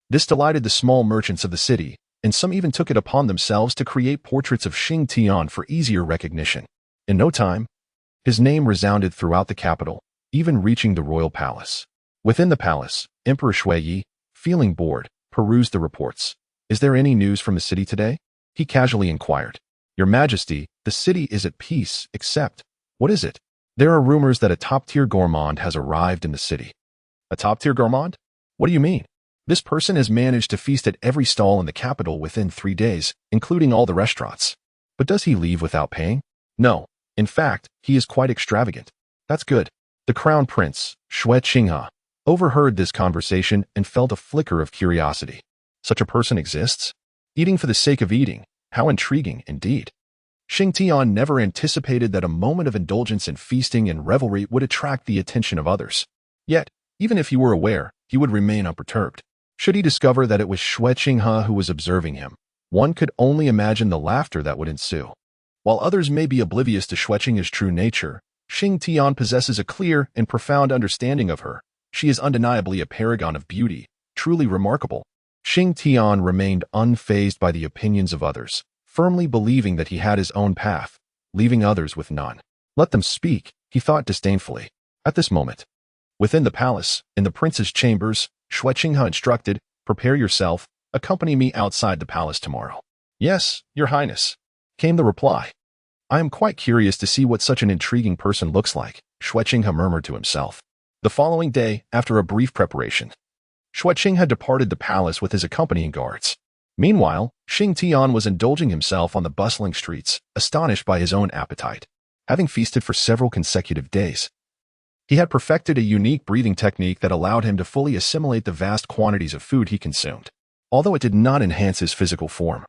This delighted the small merchants of the city, and some even took it upon themselves to create portraits of Xing Tian for easier recognition. In no time, his name resounded throughout the capital, even reaching the royal palace. Within the palace, Emperor Shuiyi, feeling bored, perused the reports. "Is there any news from the city today?" he casually inquired. "Your Majesty, the city is at peace, except—" "What is it?" "There are rumors that a top-tier gourmand has arrived in the city." "A top-tier gourmand? What do you mean?" "This person has managed to feast at every stall in the capital within 3 days, including all the restaurants." "But does he leave without paying?" "No. In fact, he is quite extravagant." "That's good." The crown prince, Xue Qinghe, overheard this conversation and felt a flicker of curiosity. Such a person exists? Eating for the sake of eating. How intriguing, indeed. Xing Tian never anticipated that a moment of indulgence in feasting and revelry would attract the attention of others. Yet, even if he were aware, he would remain unperturbed. Should he discover that it was Xue Qinghe who was observing him, one could only imagine the laughter that would ensue. While others may be oblivious to Xue Qinghe's true nature, Xing Tian possesses a clear and profound understanding of her. She is undeniably a paragon of beauty, truly remarkable. Xing Tian remained unfazed by the opinions of others, firmly believing that he had his own path, leaving others with none. Let them speak, he thought disdainfully. At this moment, within the palace, in the prince's chambers, Xue Qinghe instructed, "Prepare yourself, accompany me outside the palace tomorrow." "Yes, your highness," came the reply. "I am quite curious to see what such an intriguing person looks like," Xue Qinghe murmured to himself. The following day, after a brief preparation, Xue Qinghe had departed the palace with his accompanying guards. Meanwhile, Xing Tian was indulging himself on the bustling streets, astonished by his own appetite. Having feasted for several consecutive days, he had perfected a unique breathing technique that allowed him to fully assimilate the vast quantities of food he consumed. Although it did not enhance his physical form,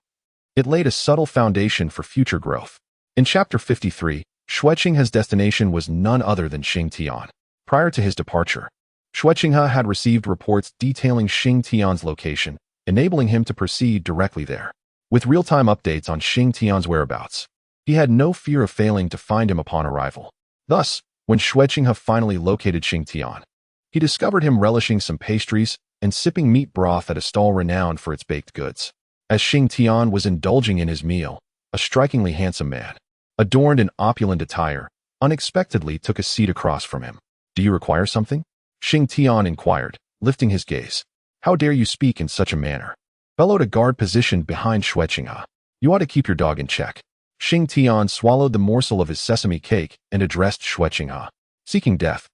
it laid a subtle foundation for future growth. In Chapter 53, Xue Qinghe's destination was none other than Xing Tian. Prior to his departure, Xue Qinghe had received reports detailing Xing Tian's location, enabling him to proceed directly there. With real-time updates on Xing Tian's whereabouts, he had no fear of failing to find him upon arrival. Thus, when Xue Qinghe finally located Xing Tian, he discovered him relishing some pastries and sipping meat broth at a stall renowned for its baked goods. As Xing Tian was indulging in his meal, a strikingly handsome man, adorned in opulent attire, unexpectedly took a seat across from him. "Do you require something?" Xing Tian inquired, lifting his gaze. "How dare you speak in such a manner?" Bellowed a guard positioned behind Xue Qinghe. "You ought to keep your dog in check." Xing Tian swallowed the morsel of his sesame cake and addressed Xue Qinghe. Seeking death.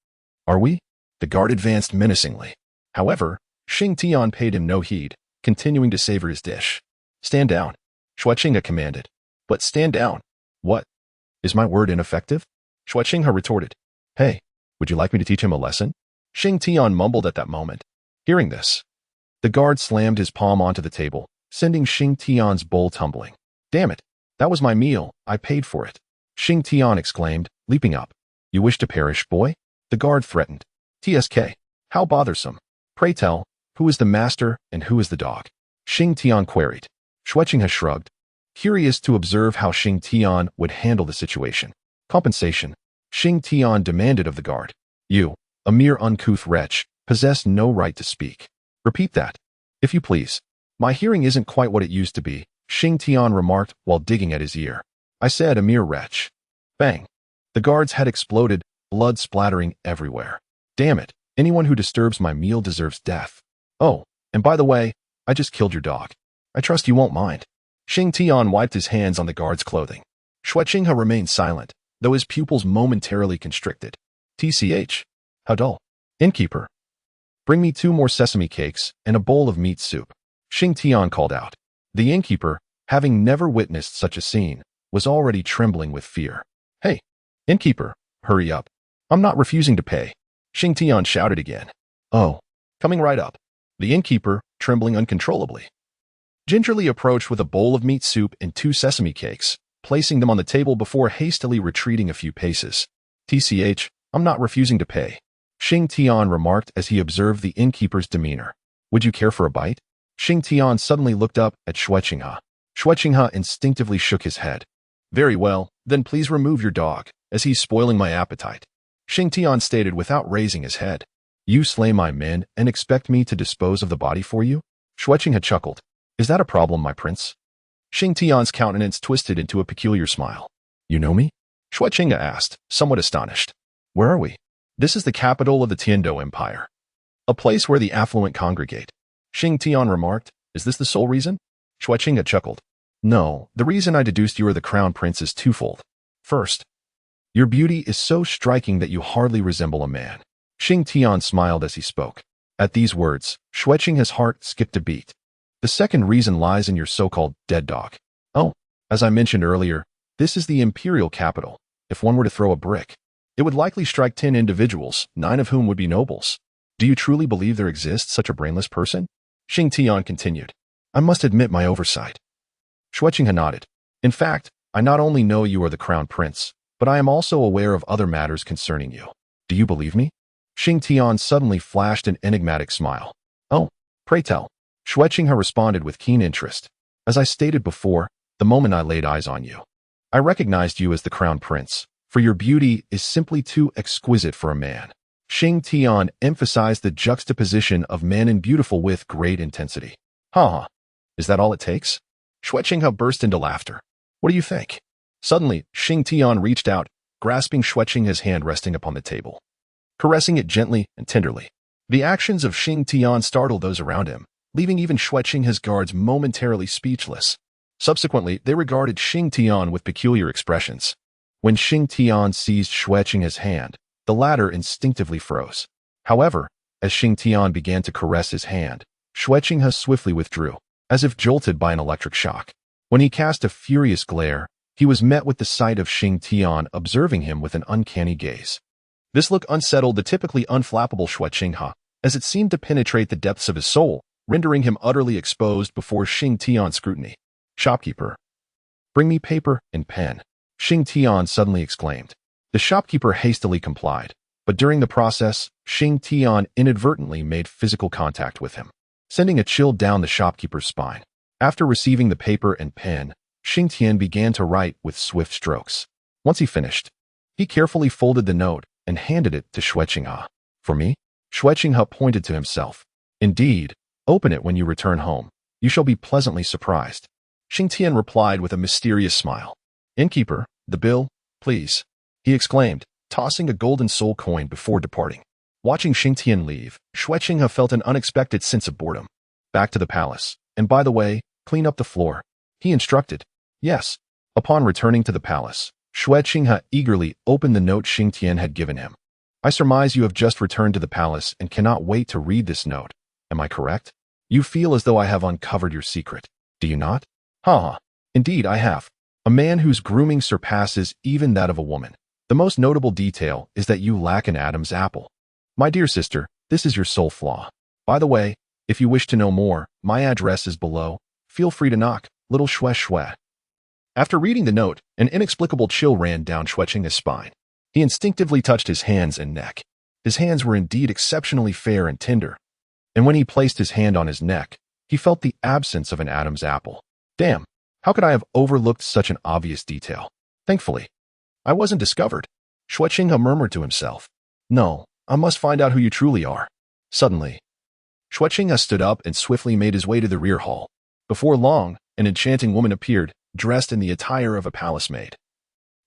Are we? The guard advanced menacingly. However, Xing Tian paid him no heed, continuing to savor his dish. Stand down, Xue Qinghe commanded. But stand down. What? Is my word ineffective? Xue Qinghe retorted. Hey, would you like me to teach him a lesson? Xing Tian mumbled at that moment. Hearing this, the guard slammed his palm onto the table, sending Xing Tian's bowl tumbling. Damn it, that was my meal, I paid for it. Xing Tian exclaimed, leaping up. You wish to perish, boy? The guard threatened. TSK, how bothersome. Pray tell, who is the master and who is the dog? Xing Tian queried. Xue Qinghe shrugged, curious to observe how Xing Tian would handle the situation. Compensation. Xing Tian demanded of the guard. You, a mere uncouth wretch, possess no right to speak. Repeat that, if you please. My hearing isn't quite what it used to be, Xing Tian remarked while digging at his ear. I said a mere wretch. Bang. The guard's head exploded, blood splattering everywhere. Damn it, anyone who disturbs my meal deserves death. Oh, and by the way, I just killed your dog. I trust you won't mind. Xing Tian wiped his hands on the guard's clothing. Xue Qinghe remained silent, though his pupils momentarily constricted. TCH. How dull. Innkeeper. Bring me 2 more sesame cakes and a bowl of meat soup. Xing Tian called out. The innkeeper, having never witnessed such a scene, was already trembling with fear. Hey, innkeeper, hurry up. I'm not refusing to pay. Xing Tian shouted again. Oh, coming right up. The innkeeper, trembling uncontrollably, gingerly approached with a bowl of meat soup and 2 sesame cakes, placing them on the table before hastily retreating a few paces. TCH, I'm not refusing to pay. Xing Tian remarked as he observed the innkeeper's demeanor. Would you care for a bite? Xing Tian suddenly looked up at Xue Qinghe. Xue Qinghe instinctively shook his head. Very well, then please remove your dog, as he's spoiling my appetite. Xing Tian stated without raising his head. You slay my men and expect me to dispose of the body for you? Xue Qinghe chuckled. Is that a problem, my prince? Xing Tian's countenance twisted into a peculiar smile. You know me? Xue Qinghe asked, somewhat astonished. Where are we? This is the capital of the Tiando Empire, a place where the affluent congregate. Xing Tian remarked, is this the sole reason? Xue Qinghe chuckled. No, the reason I deduced you are the crown prince is twofold. First, your beauty is so striking that you hardly resemble a man. Xing Tian smiled as he spoke. At these words, Xue Qinghe's heart skipped a beat. The second reason lies in your so-called dead dog. Oh, as I mentioned earlier, this is the imperial capital. If one were to throw a brick, it would likely strike 10 individuals, 9 of whom would be nobles. Do you truly believe there exists such a brainless person? Xing Tian continued. I must admit my oversight. Xue Qinghe nodded. In fact, I not only know you are the crown prince, but I am also aware of other matters concerning you. Do you believe me? Xing Tian suddenly flashed an enigmatic smile. Oh, pray tell. Xue Qinghe responded with keen interest. As I stated before, the moment I laid eyes on you, I recognized you as the crown prince, for your beauty is simply too exquisite for a man. Xing Tian emphasized the juxtaposition of man and beautiful with great intensity. Ha! Is that all it takes? Xue Qinghe burst into laughter. What do you think? Suddenly, Xing Tian reached out, grasping Xue Qinghe's hand resting upon the table, caressing it gently and tenderly. The actions of Xing Tian startled those around him, leaving even Xue Qinghe's guards momentarily speechless. Subsequently, they regarded Xing Tian with peculiar expressions. When Xing Tian seized Xue Qinghe's hand, the latter instinctively froze. However, as Xing Tian began to caress his hand, Xue Qinghe swiftly withdrew, as if jolted by an electric shock. When he cast a furious glare, he was met with the sight of Xing Tian observing him with an uncanny gaze. This look unsettled the typically unflappable Xue Qinghe, as it seemed to penetrate the depths of his soul, rendering him utterly exposed before Xing Tian's scrutiny. Shopkeeper, bring me paper and pen, Xing Tian suddenly exclaimed. The shopkeeper hastily complied, but during the process, Xing Tian inadvertently made physical contact with him, sending a chill down the shopkeeper's spine. After receiving the paper and pen, Xing Tian began to write with swift strokes. Once he finished, he carefully folded the note and handed it to Xue Qinghe. For me? Xue Qinghe pointed to himself. Indeed, open it when you return home. You shall be pleasantly surprised. Xing Tian replied with a mysterious smile. Innkeeper, the bill, please, he exclaimed, tossing a golden soul coin before departing. Watching Xing Tian leave, Xue Qinghe felt an unexpected sense of boredom. Back to the palace, and by the way, clean up the floor, he instructed. Yes, Upon returning to the palace, Xue Qinghe eagerly opened the note Xing Tian had given him. I surmise you have just returned to the palace and cannot wait to read this note. Am I correct? You feel as though I have uncovered your secret, do you not? Ha! Indeed, I have. A man whose grooming surpasses even that of a woman. The most notable detail is that you lack an Adam's apple. My dear sister, this is your sole flaw. By the way, if you wish to know more, my address is below. Feel free to knock, little Xue. After reading the note, an inexplicable chill ran down Xue Qinghe's spine. He instinctively touched his hands and neck. His hands were indeed exceptionally fair and tender. And when he placed his hand on his neck, he felt the absence of an Adam's apple. Damn, how could I have overlooked such an obvious detail? Thankfully, I wasn't discovered. Xue Qinghe murmured to himself. No, I must find out who you truly are. Suddenly, Xue Qinghe stood up and swiftly made his way to the rear hall. Before long, an enchanting woman appeared, dressed in the attire of a palace maid,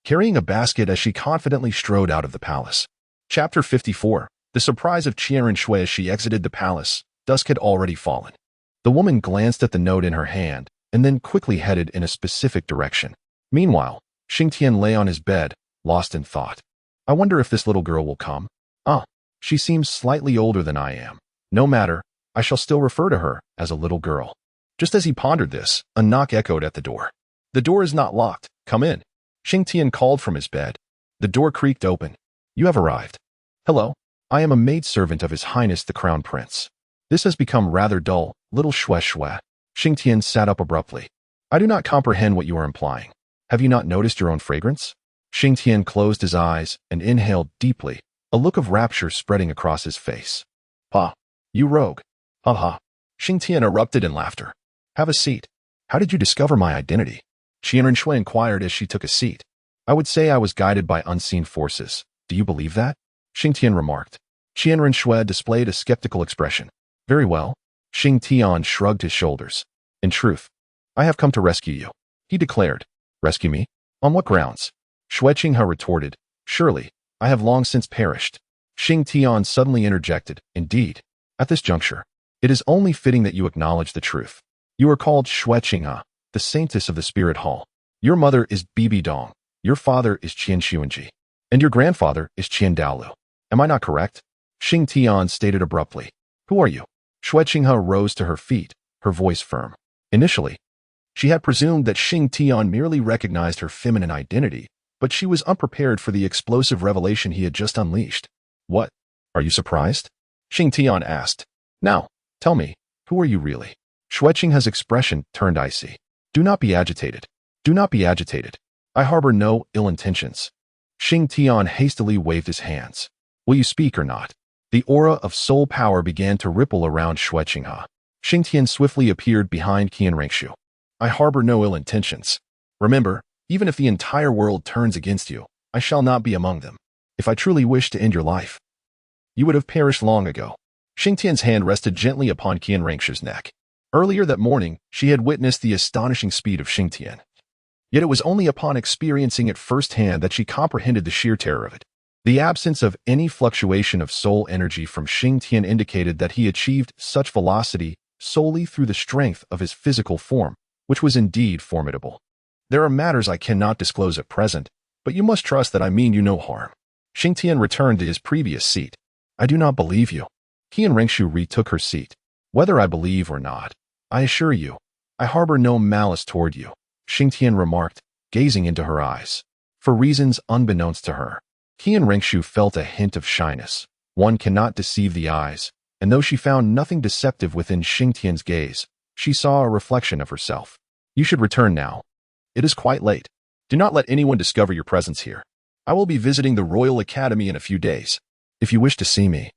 carrying a basket as she confidently strode out of the palace. Chapter 54. The surprise of Qianren Shui as she exited the palace. Dusk had already fallen. The woman glanced at the note in her hand and then quickly headed in a specific direction. Meanwhile, Xing Tian lay on his bed, lost in thought. I wonder if this little girl will come. She seems slightly older than I am. No matter, I shall still refer to her as a little girl. Just as he pondered this, a knock echoed at the door. The door is not locked. Come in. Xing Tian called from his bed. The door creaked open. You have arrived. Hello. I am a maidservant of His Highness the Crown Prince. This has become rather dull, little Xue. Xing Tian sat up abruptly. I do not comprehend what you are implying. Have you not noticed your own fragrance? Xing Tian closed his eyes and inhaled deeply, a look of rapture spreading across his face. Ha! You rogue! Ha ha! Xing Tian erupted in laughter. Have a seat. How did you discover my identity? Qianren Shui inquired as she took a seat. I would say I was guided by unseen forces. Do you believe that? Xing Tian remarked. Qianren Shui displayed a skeptical expression. Very well. Xing Tian shrugged his shoulders. In truth, I have come to rescue you, he declared. Rescue me? On what grounds? Xue Qinghe retorted. Surely, I have long since perished. Xing Tian suddenly interjected. Indeed. At this juncture, it is only fitting that you acknowledge the truth. You are called Xue Qinghe, the saintess of the spirit hall. Your mother is Bibi Dong, your father is Qian Xuanji, and your grandfather is Qian Douluo. Am I not correct? Xing Tian stated abruptly. Who are you? Xue Qinghe rose to her feet, her voice firm. Initially, she had presumed that Xing Tian merely recognized her feminine identity, but she was unprepared for the explosive revelation he had just unleashed. What? Are you surprised? Xing Tian asked. Now, tell me, who are you really? Xue Qinghe's expression turned icy. Do not be agitated. Do not be agitated. I harbor no ill intentions. Xing Tian hastily waved his hands. Will you speak or not? The aura of soul power began to ripple around Xue Qinghe. Xing Tian swiftly appeared behind Qianren Shui. I harbor no ill intentions. Remember, even if the entire world turns against you, I shall not be among them. If I truly wished to end your life, you would have perished long ago. Xing Tian's hand rested gently upon Qianren Shui's neck. Earlier that morning, she had witnessed the astonishing speed of Xing Tian. Yet it was only upon experiencing it firsthand that she comprehended the sheer terror of it. The absence of any fluctuation of soul energy from Xing Tian indicated that he achieved such velocity solely through the strength of his physical form, which was indeed formidable. There are matters I cannot disclose at present, but you must trust that I mean you no harm. Xing Tian returned to his previous seat. I do not believe you. Qianren Shui retook her seat. Whether I believe or not, I assure you, I harbor no malice toward you, Xing Tian remarked, gazing into her eyes. For reasons unbeknownst to her, Qianren Shui felt a hint of shyness. One cannot deceive the eyes, and though she found nothing deceptive within Xing Tian's gaze, she saw a reflection of herself. You should return now. It is quite late. Do not let anyone discover your presence here. I will be visiting the Royal Academy in a few days. If you wish to see me,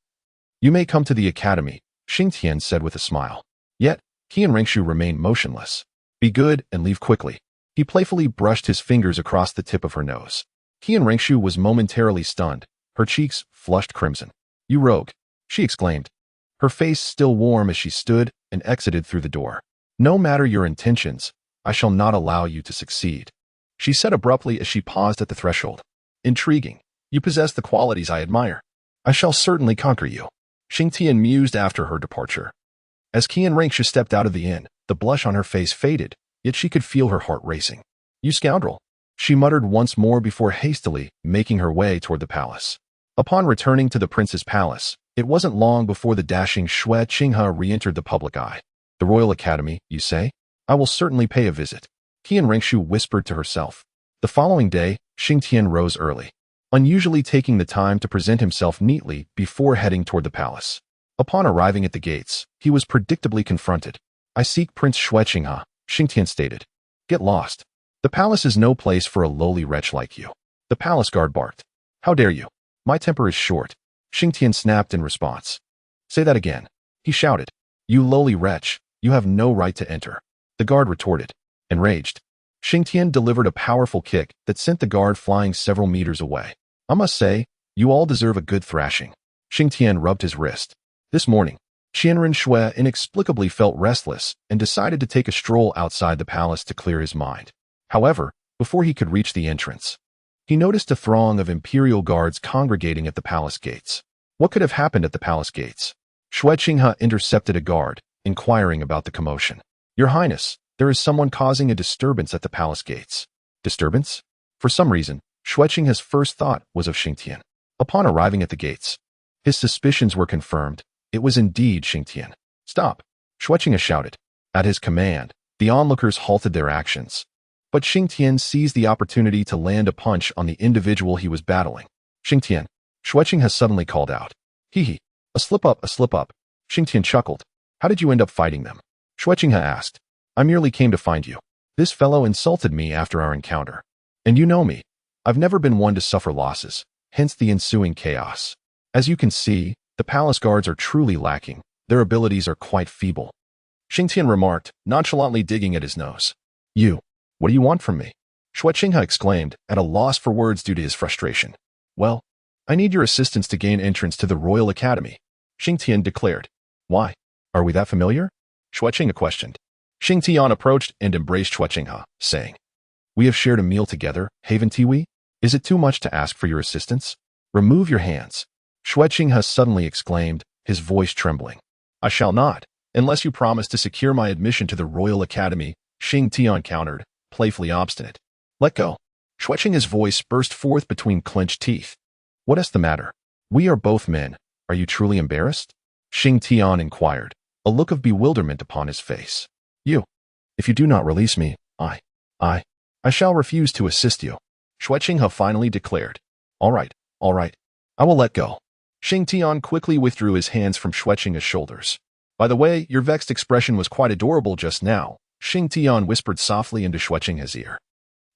you may come to the academy, Xing Tian said with a smile. Yet, Qianren Shui remained motionless. Be good and leave quickly. He playfully brushed his fingers across the tip of her nose. Qianren Shui was momentarily stunned, her cheeks flushed crimson. You rogue, she exclaimed, her face still warm as she stood and exited through the door. No matter your intentions, I shall not allow you to succeed, she said abruptly as she paused at the threshold. Intriguing. You possess the qualities I admire. I shall certainly conquer you. Xing Tian mused after her departure. As Qianren Shui stepped out of the inn, the blush on her face faded, yet she could feel her heart racing. You scoundrel! She muttered once more before hastily making her way toward the palace. Upon returning to the prince's palace, it wasn't long before the dashing Xue Qinghe re-entered the public eye. The Royal Academy, you say? I will certainly pay a visit. Qian Rengshu whispered to herself. The following day, Xing Tian rose early, unusually taking the time to present himself neatly before heading toward the palace. Upon arriving at the gates, he was predictably confronted. I seek Prince Xue Qinghe, Xing Tian stated. Get lost. The palace is no place for a lowly wretch like you. The palace guard barked. How dare you? My temper is short. Xing Tian snapped in response. Say that again. He shouted. You lowly wretch, you have no right to enter. The guard retorted. Enraged, Xing Tian delivered a powerful kick that sent the guard flying several meters away. I must say, you all deserve a good thrashing. Xing Tian rubbed his wrist. This morning, Qianren Xue inexplicably felt restless and decided to take a stroll outside the palace to clear his mind. However, before he could reach the entrance, he noticed a throng of imperial guards congregating at the palace gates. What could have happened at the palace gates? Xue Qinghe intercepted a guard, inquiring about the commotion. Your Highness, there is someone causing a disturbance at the palace gates. Disturbance? For some reason, Xue Qinghe's first thought was of Xing Tian. Upon arriving at the gates, his suspicions were confirmed. It was indeed Xing Tian. Stop! Xue Qinghe shouted. At his command, the onlookers halted their actions. But Xing Tian seized the opportunity to land a punch on the individual he was battling. Xing Tian, Xue Qinghe suddenly called out. Hee, a slip-up, a slip-up. Xing Tian chuckled. How did you end up fighting them? Xue Qinghe asked. I merely came to find you. This fellow insulted me after our encounter. And you know me. I've never been one to suffer losses, hence the ensuing chaos. As you can see, the palace guards are truly lacking. Their abilities are quite feeble. Xing Tian remarked, nonchalantly digging at his nose. You, what do you want from me? Xue Qinghe exclaimed, at a loss for words due to his frustration. Well, I need your assistance to gain entrance to the Royal Academy, Xing Tian declared. Why? Are we that familiar? Xue Qinghe questioned. Xing Tian approached and embraced Xue Qinghe, saying, We have shared a meal together, haven't we? Is it too much to ask for your assistance? Remove your hands. Xue Qinghe suddenly exclaimed, his voice trembling. I shall not, unless you promise to secure my admission to the Royal Academy, Xing Tian countered, playfully obstinate. Let go. Xue Qinghe's voice burst forth between clenched teeth. What is the matter? We are both men. Are you truly embarrassed? Xing Tian inquired, a look of bewilderment upon his face. If you do not release me, I shall refuse to assist you, Xue Qinghe finally declared. All right, I will let go. Xing Tian quickly withdrew his hands from Xue Qinghe's shoulders. By the way, your vexed expression was quite adorable just now, Xing Tian whispered softly into Xue Qinghe's ear.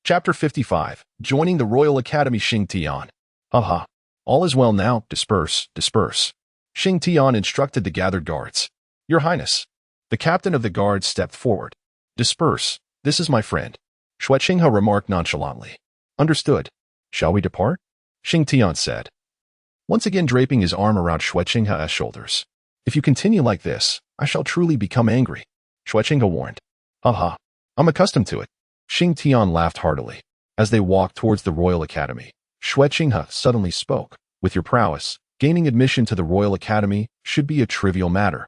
Chapter 55, Joining the Royal Academy. Xing Tian. Haha, all is well now, disperse. Xing Tian instructed the gathered guards. Your Highness. The captain of the guards stepped forward. Disperse, this is my friend. Xue Qinghe remarked nonchalantly. Understood. Shall we depart? Xing Tian said, once again draping his arm around Xue Qinghe's shoulders. If you continue like this, I shall truly become angry, Xue Qinghe warned. Haha, I'm accustomed to it. Xing Tian laughed heartily. As they walked towards the Royal Academy, Xue Qinghe suddenly spoke. With your prowess, gaining admission to the Royal Academy should be a trivial matter.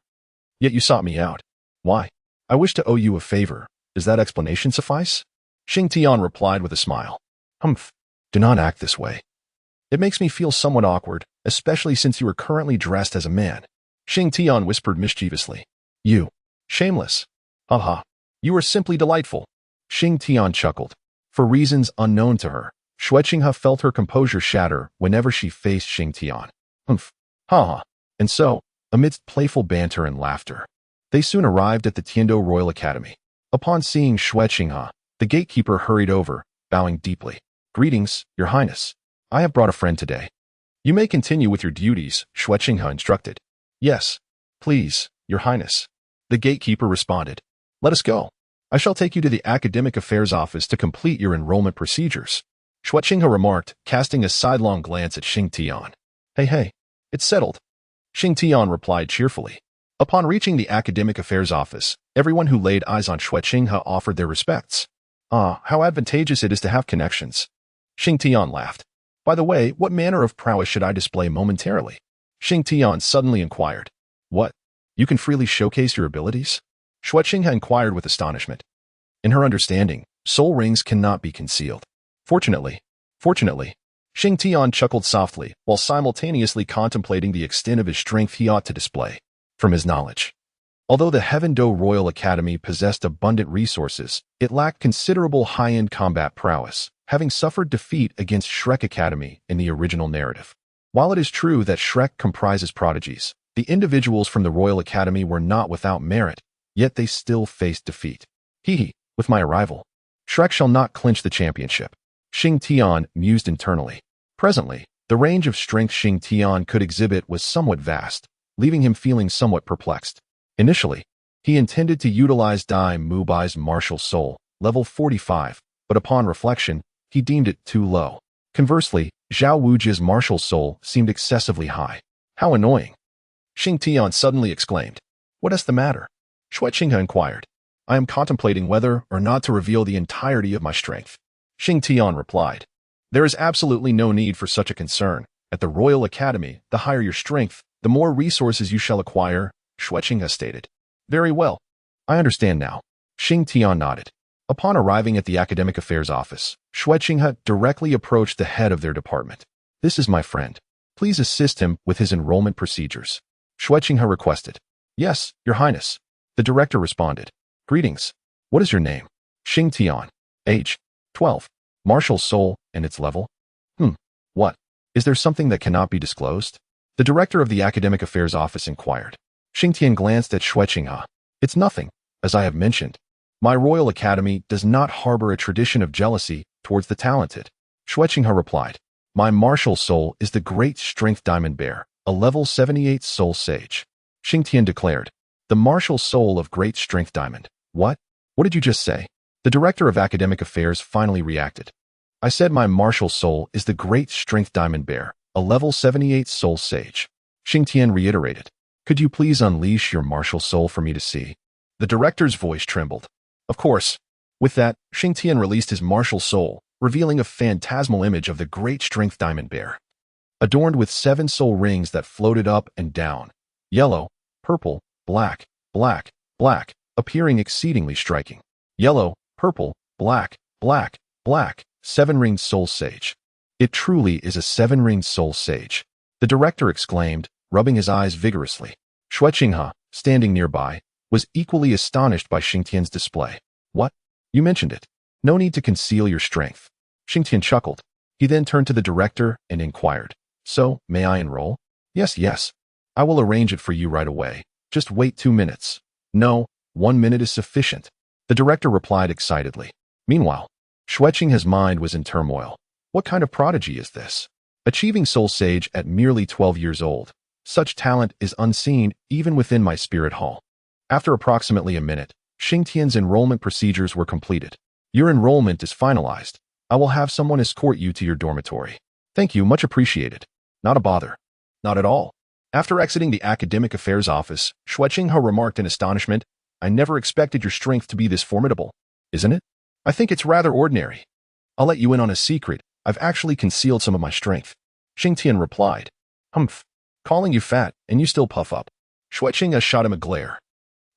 Yet you sought me out. Why? I wish to owe you a favor. Does that explanation suffice? Xing Tian replied with a smile. Humph. Do not act this way. It makes me feel somewhat awkward, especially since you are currently dressed as a man. Xing Tian whispered mischievously. You. Shameless. Haha. You are simply delightful. Xing Tian chuckled. For reasons unknown to her, Xue Qinghe felt her composure shatter whenever she faced Xing Tian. Humph. Haha. And so, amidst playful banter and laughter, they soon arrived at the Tiando Royal Academy. Upon seeing Xue Qinghe, the gatekeeper hurried over, bowing deeply. Greetings, Your Highness. I have brought a friend today. You may continue with your duties, Xue Qinghe instructed. Yes, please, Your Highness. The gatekeeper responded. Let us go. I shall take you to the Academic Affairs Office to complete your enrollment procedures. Xue Qinghe remarked, casting a sidelong glance at Xing Tian. Hey, it's settled. Xing Tian replied cheerfully. Upon reaching the Academic Affairs Office, everyone who laid eyes on Xue Qinghe offered their respects. Ah, how advantageous it is to have connections. Xing Tian laughed. By the way, what manner of prowess should I display momentarily? Xing Tian suddenly inquired. What? You can freely showcase your abilities? Xue Qinghe inquired with astonishment. In her understanding, Soul rings cannot be concealed. Fortunately, Xing Tian chuckled softly while simultaneously contemplating the extent of his strength he ought to display. From his knowledge, although the Heaven Do Royal Academy possessed abundant resources, it lacked considerable high-end combat prowess, having suffered defeat against Shrek Academy in the original narrative. While it is true that Shrek comprises prodigies, the individuals from the Royal Academy were not without merit, yet they still faced defeat. With my arrival, Shrek shall not clinch the championship. Xing Tian mused internally. Presently, the range of strength Xing Tian could exhibit was somewhat vast, leaving him feeling somewhat perplexed. Initially, he intended to utilize Dai Mubai's martial soul, level 45, but upon reflection, he deemed it too low. Conversely, Zhao Wujia's martial soul seemed excessively high. How annoying! Xing Tian suddenly exclaimed. What is the matter? Shui Qinghe inquired. I am contemplating whether or not to reveal the entirety of my strength. Xing Tian replied. There is absolutely no need for such a concern. At the Royal Academy, the higher your strength, the more resources you shall acquire, Shui Qinghe stated. Very well. I understand now. Xing Tian nodded. Upon arriving at the Academic Affairs Office, Shui Qinghe directly approached the head of their department. This is my friend. Please assist him with his enrollment procedures. Shui Qinghe requested. Yes, Your Highness. The director responded. Greetings. What is your name? Xing Tian. Age. 12. Martial soul and its level? What? Is there something that cannot be disclosed? The director of the Academic Affairs Office inquired. Xing Tian glanced at Shui Qinghe. It's nothing, as I have mentioned. My Royal Academy does not harbor a tradition of jealousy towards the talented. Shui Qinghe replied. My martial soul is the Great Strength Diamond Bear, a level 78 soul sage. Xing Tian declared. The martial soul of Great Strength Diamond. What? What did you just say? The director of Academic Affairs finally reacted. I said my martial soul is the Great Strength Diamond Bear, a level 78 soul sage. Xing Tian reiterated. Could you please unleash your martial soul for me to see? The director's voice trembled. Of course. With that, Xing Tian released his martial soul, revealing a phantasmal image of the Great Strength Diamond Bear. Adorned with 7 soul rings that floated up and down, yellow, purple, black, black, black, appearing exceedingly striking. Yellow, purple, black, black, black, 7-ringed soul sage. It truly is a 7-ringed soul sage. The director exclaimed, rubbing his eyes vigorously. Shui Qinghe, standing nearby, was equally astonished by Xing Tian's display. What? You mentioned it. No need to conceal your strength. Xing Tian chuckled. He then turned to the director and inquired. So, may I enroll? Yes. I will arrange it for you right away. Just wait 2 minutes. No, 1 minute is sufficient. The director replied excitedly. Meanwhile, Shui Qinghe's mind was in turmoil. What kind of prodigy is this? Achieving soul sage at merely 12 years old. Such talent is unseen even within my spirit hall. After approximately a minute, Xing Tian's enrollment procedures were completed. Your enrollment is finalized. I will have someone escort you to your dormitory. Thank you, much appreciated. Not a bother. Not at all. After exiting the Academic Affairs Office, Shui Qinghe remarked in astonishment, I never expected your strength to be this formidable. Isn't it? I think it's rather ordinary. I'll let you in on a secret. I've actually concealed some of my strength. Xing Tian replied. Humph. Calling you fat, and you still puff up. Shui Qinghe shot him a glare.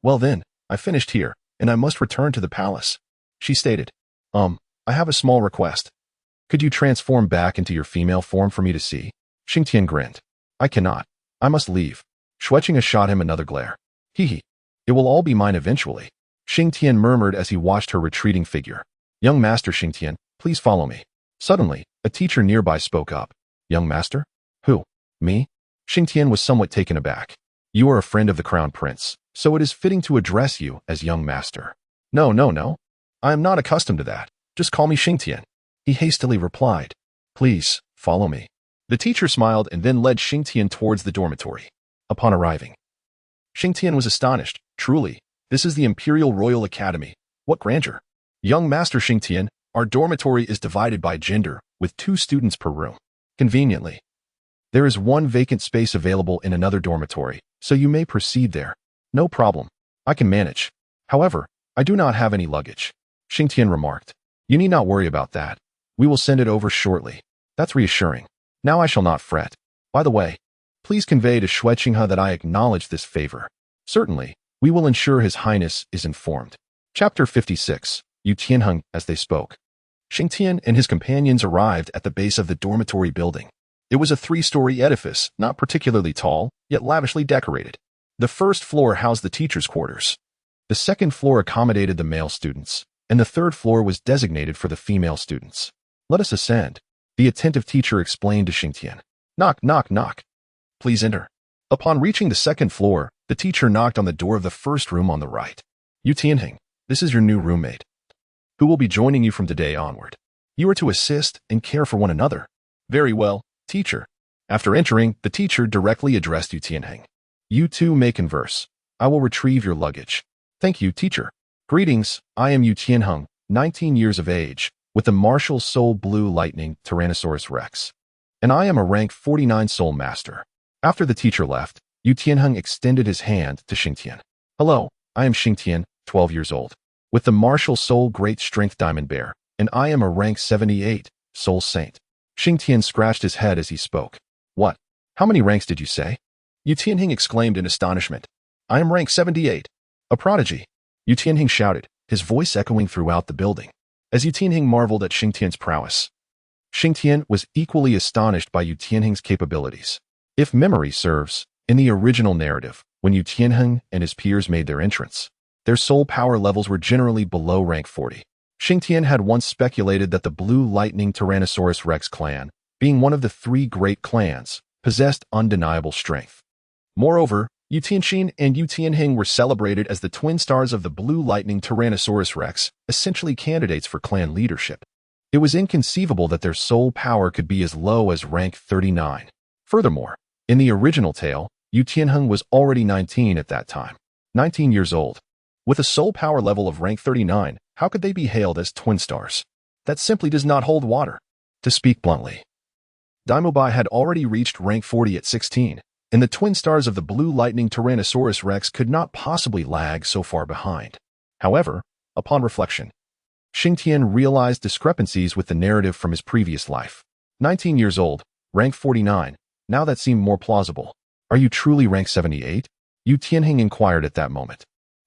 Well then, I finished here, and I must return to the palace. She stated. I have a small request. Could you transform back into your female form for me to see? Xing Tian grinned. I cannot. I must leave. Shui Qinghe shot him another glare. It will all be mine eventually. Xing Tian murmured as he watched her retreating figure. Young Master Xing Tian, please follow me. Suddenly, a teacher nearby spoke up. Young Master? Who? Me? Xing Tian was somewhat taken aback. You are a friend of the Crown Prince, so it is fitting to address you as Young Master. No. I am not accustomed to that. Just call me Xing Tian. He hastily replied. Please, follow me. The teacher smiled and then led Xing Tian towards the dormitory. Upon arriving, Xing Tian was astonished. Truly, this is the Imperial Royal Academy. What grandeur. Young Master Xing Tian, our dormitory is divided by gender, with 2 students per room. Conveniently, there is 1 vacant space available in another dormitory, so you may proceed there. No problem. I can manage. However, I do not have any luggage. Xing Tian remarked. You need not worry about that. We will send it over shortly. That's reassuring. Now I shall not fret. By the way, please convey to Shui Qinghe that I acknowledge this favor. Certainly, we will ensure His Highness is informed. Chapter 56. Yu Tianheng as they spoke. Xing Tian and his companions arrived at the base of the dormitory building. It was a 3-story edifice, not particularly tall, yet lavishly decorated. The first floor housed the teachers' quarters. The second floor accommodated the male students, and the third floor was designated for the female students. Let us ascend, the attentive teacher explained to Xing Tian. Knock, knock, knock. Please enter. Upon reaching the second floor, the teacher knocked on the door of the first room on the right. Yu Tianheng, this is your new roommate, who will be joining you from today onward. You are to assist and care for one another. Very well, teacher. After entering, the teacher directly addressed Yu Tianheng. You two may converse. I will retrieve your luggage. Thank you, teacher. Greetings, I am Yu Tianheng, 19 years of age, with the martial soul blue lightning Tyrannosaurus Rex. And I am a rank 49 soul master. After the teacher left, Yu Tianheng extended his hand to Xing Tian. Hello, I am Xing Tian, 12 years old, with the martial soul great strength diamond bear, and I am a rank 78 soul saint. Xing Tian scratched his head as he spoke. What? How many ranks did you say? Yu Tianheng exclaimed in astonishment. I am rank 78. A prodigy. Yu Tianheng shouted, his voice echoing throughout the building. As Yu Tianheng marveled at Xing Tian's prowess, Xing Tian was equally astonished by Yu Tianheng's capabilities. If memory serves, in the original narrative, when Yu Tianheng and his peers made their entrance, their soul power levels were generally below rank 40. Xing Tian had once speculated that the Blue Lightning Tyrannosaurus Rex clan, being one of the 3 great clans, possessed undeniable strength. Moreover, Yu Tianxin and Yu Tianheng were celebrated as the twin stars of the Blue Lightning Tyrannosaurus Rex, essentially candidates for clan leadership. It was inconceivable that their soul power could be as low as rank 39. Furthermore, in the original tale, Yu Tianheng was already 19 at that time. 19 years old. With a soul power level of rank 39, how could they be hailed as twin stars? That simply does not hold water. To speak bluntly, Daimobai had already reached rank 40 at 16. And the twin stars of the Blue Lightning Tyrannosaurus Rex could not possibly lag so far behind. However, upon reflection, Xing Tian realized discrepancies with the narrative from his previous life. 19 years old, rank 49, now that seemed more plausible. Are you truly rank 78? Yu Tianheng inquired at that moment.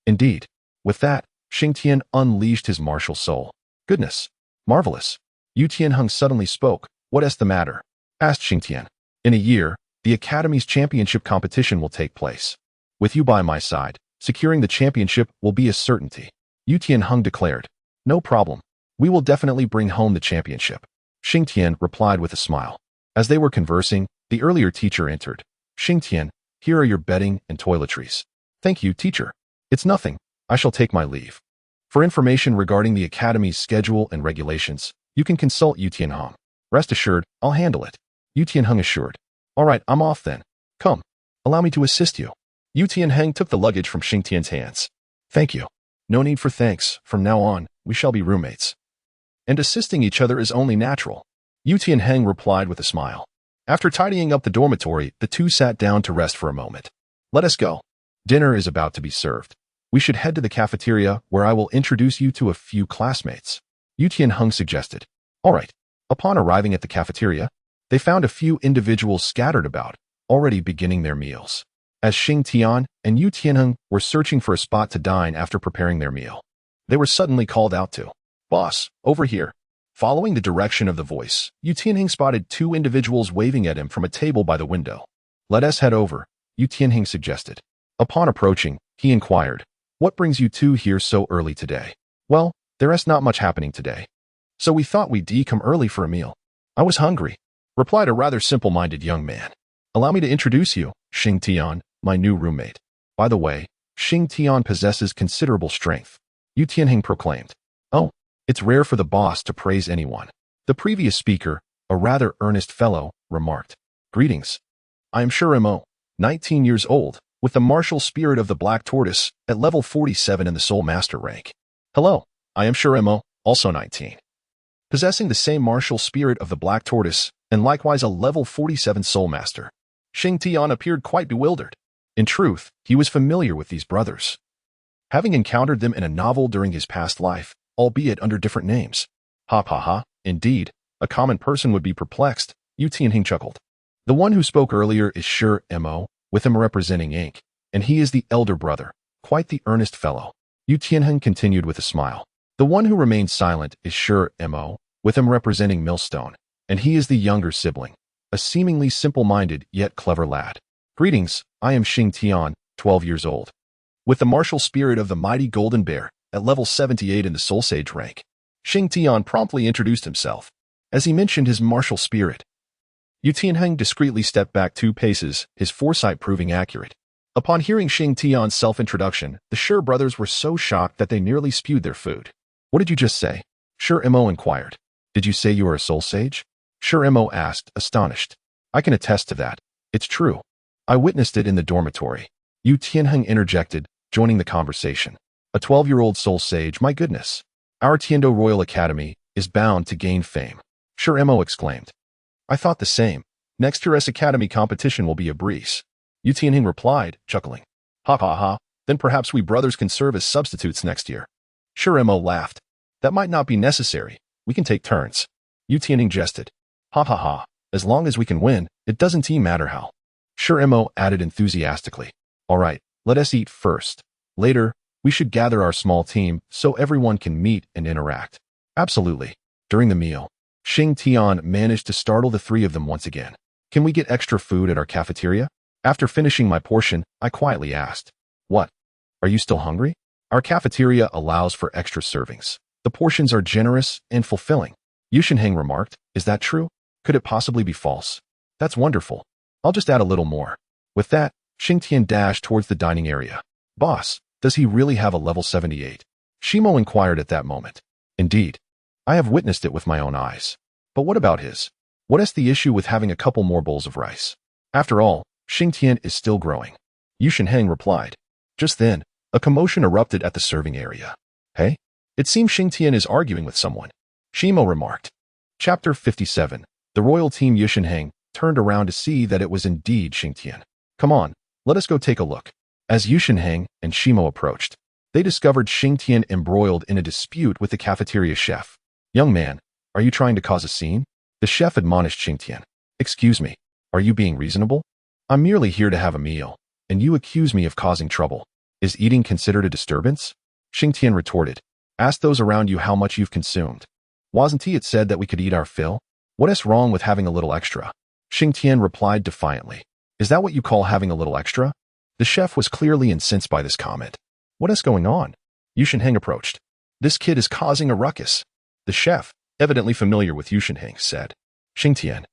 Indeed. With that, Xing Tian unleashed his martial soul. Goodness. Marvelous. Yu Tianheng suddenly spoke. What is the matter? Asked Xing Tian. In a year, the Academy's championship competition will take place. With you by my side, securing the championship will be a certainty. Yu Tianheng declared. No problem. We will definitely bring home the championship. Xing Tian replied with a smile. As they were conversing, the earlier teacher entered. Xing Tian, here are your bedding and toiletries. Thank you, teacher. It's nothing. I shall take my leave. For information regarding the Academy's schedule and regulations, you can consult Yu Tianheng. Rest assured, I'll handle it. Yu Tianheng assured. All right, I'm off then. Come. Allow me to assist you. Yu Tianheng took the luggage from Xing Tian's hands. Thank you. No need for thanks. From now on, we shall be roommates. And assisting each other is only natural. Yu Tianheng replied with a smile. After tidying up the dormitory, the two sat down to rest for a moment. Let us go. Dinner is about to be served. We should head to the cafeteria where I will introduce you to a few classmates. Yu Tianheng suggested. All right. Upon arriving at the cafeteria, they found a few individuals scattered about, already beginning their meals. As Xing Tian and Yu Tianheng were searching for a spot to dine after preparing their meal, they were suddenly called out to. Boss, over here. Following the direction of the voice, Yu Tianheng spotted 2 individuals waving at him from a table by the window. Let us head over, Yu Tianheng suggested. Upon approaching, he inquired, what brings you 2 here so early today? Well, there is not much happening today. So we thought we'd come early for a meal. I was hungry, replied a rather simple-minded young man. Allow me to introduce you, Xing Tian, my new roommate. By the way, Xing Tian possesses considerable strength. Yu Tianheng proclaimed. Oh, it's rare for the boss to praise anyone. The previous speaker, a rather earnest fellow, remarked. Greetings. I am Shurimo, 19 years old, with the martial spirit of the Black Tortoise, at level 47 in the Soul Master rank. Hello, I am Shurimo, also 19. Possessing the same martial spirit of the Black Tortoise, and likewise a level 47 Soul Master. Xing Tian appeared quite bewildered. In truth, he was familiar with these brothers, having encountered them in a novel during his past life, albeit under different names. Ha ha ha, indeed, a common person would be perplexed, Yu Tianheng chuckled. The one who spoke earlier is Shurimo, with him representing Ink, and he is the elder brother, quite the earnest fellow. Yu Tianheng continued with a smile. The one who remains silent is Mo, with him representing Millstone, and he is the younger sibling, a seemingly simple-minded yet clever lad. Greetings, I am Xing Tian, 12 years old. With the martial spirit of the mighty Golden Bear, at level 78 in the Soul Sage rank, Xing Tian promptly introduced himself. As he mentioned his martial spirit, Yu Tianheng discreetly stepped back 2 paces, his foresight proving accurate. Upon hearing Xing Tian's self-introduction, the Shi brothers were so shocked that they nearly spewed their food. What did you just say? Shi Mo inquired. Did you say you are a soul sage? Shi Mo asked, astonished. I can attest to that. It's true. I witnessed it in the dormitory. Yu Tianheng interjected, joining the conversation. A 12-year-old soul sage, my goodness. Our Tiando Royal Academy is bound to gain fame. Shi Mo exclaimed. I thought the same. Next year's academy competition will be a breeze. Yu Tianheng replied, chuckling. Ha ha ha, then perhaps we brothers can serve as substitutes next year. Shi Mo laughed. That might not be necessary. We can take turns. Yu Tianheng jested. Ha ha ha, as long as we can win, it doesn't matter how. Shi Mo added enthusiastically. All right, let us eat first. Later, we should gather our small team so everyone can meet and interact. Absolutely. During the meal, Xing Tian managed to startle the 3 of them once again. Can we get extra food at our cafeteria? After finishing my portion, I quietly asked. What? Are you still hungry? Our cafeteria allows for extra servings. The portions are generous and fulfilling. Yu Shenheng remarked. Is that true? Could it possibly be false? That's wonderful. I'll just add a little more. With that, Xing Tian dashed towards the dining area. Boss, does he really have a level 78? Shimo inquired at that moment. Indeed. I have witnessed it with my own eyes. But what about his? What is the issue with having a couple more bowls of rice? After all, Xing Tian is still growing. Yu Shenheng replied. Just then, a commotion erupted at the serving area. Hey? It seems Xing Tian is arguing with someone. Shimo remarked. Chapter 57. The royal team Yu Shenheng turned around to see that it was indeed Xing Tian. Come on, let us go take a look. As Yu Shenheng and Shimo approached, they discovered Xing Tian embroiled in a dispute with the cafeteria chef. Young man, are you trying to cause a scene? The chef admonished Xing Tian. Excuse me, are you being reasonable? I'm merely here to have a meal, and you accuse me of causing trouble. Is eating considered a disturbance? Xing Tian retorted. Ask those around you how much you've consumed. Wasn't it said that we could eat our fill? What is wrong with having a little extra? Xing Tian replied defiantly. Is that what you call having a little extra? The chef was clearly incensed by this comment. What is going on? Yu Shenheng approached. This kid is causing a ruckus. The chef, evidently familiar with Yu Shenheng, said. Xing Tian.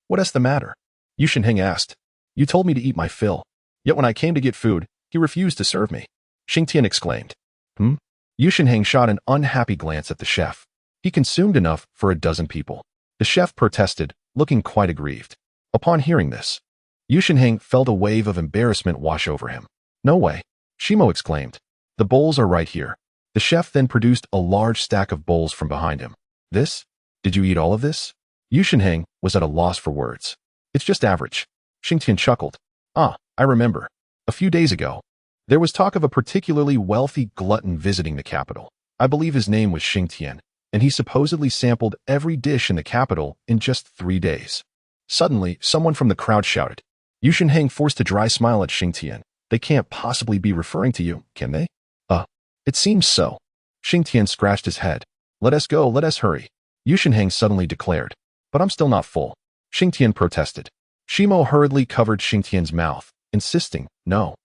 What is the matter? Yu Shenheng asked. You told me to eat my fill. Yet when I came to get food, he refused to serve me. Xing Tian exclaimed. Yu Shenheng shot an unhappy glance at the chef. He consumed enough for a dozen people. The chef protested, looking quite aggrieved. Upon hearing this, Yu Shenheng felt a wave of embarrassment wash over him. No way, Shimo exclaimed. The bowls are right here. The chef then produced a large stack of bowls from behind him. This? Did you eat all of this? Yu Shenheng was at a loss for words. It's just average. Xing Tian chuckled. Ah, I remember. A few days ago, there was talk of a particularly wealthy glutton visiting the capital. I believe his name was Xing Tian, and he supposedly sampled every dish in the capital in just 3 days. Suddenly, someone from the crowd shouted. Yu Shenheng forced a dry smile at Xing Tian. They can't possibly be referring to you, can they? It seems so. Xing Tian scratched his head. Let us go, let us hurry. Yu Shenheng suddenly declared. But I'm still not full. Xing Tian protested. Shimo hurriedly covered Xing Tian's mouth, insisting, no.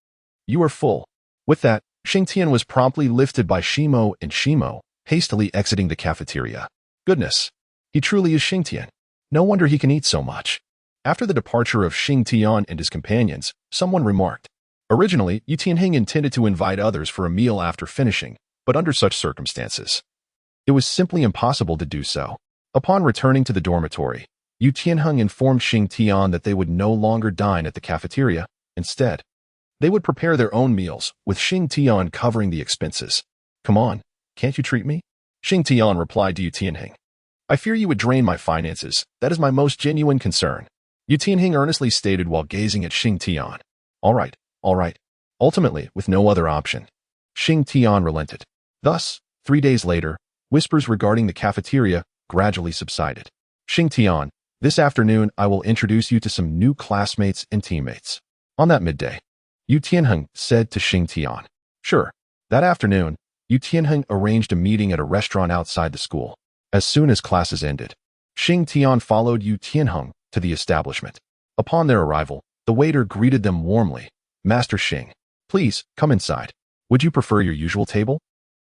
You are full. With that, Xing Tian was promptly lifted by Shimo and Shimo, hastily exiting the cafeteria. Goodness, he truly is Xing Tian. No wonder he can eat so much. After the departure of Xing Tian and his companions, someone remarked. Originally, Yu Tianheng intended to invite others for a meal after finishing, but under such circumstances, it was simply impossible to do so. Upon returning to the dormitory, Yu Tianheng informed Xing Tian that they would no longer dine at the cafeteria. Instead, they would prepare their own meals, with Xing Tian covering the expenses. Come on, can't you treat me? Xing Tian replied to Yu Tianheng. I fear you would drain my finances. That is my most genuine concern. Yu Tianheng earnestly stated while gazing at Xing Tian. All right. Ultimately, with no other option, Xing Tian relented. Thus, 3 days later, whispers regarding the cafeteria gradually subsided. Xing Tian, this afternoon I will introduce you to some new classmates and teammates. On that midday, Yu Tianheng said to Xing Tian. Sure. That afternoon, Yu Tianheng arranged a meeting at a restaurant outside the school. As soon as classes ended, Xing Tian followed Yu Tianheng to the establishment. Upon their arrival, the waiter greeted them warmly. Master Xing, please, come inside. Would you prefer your usual table?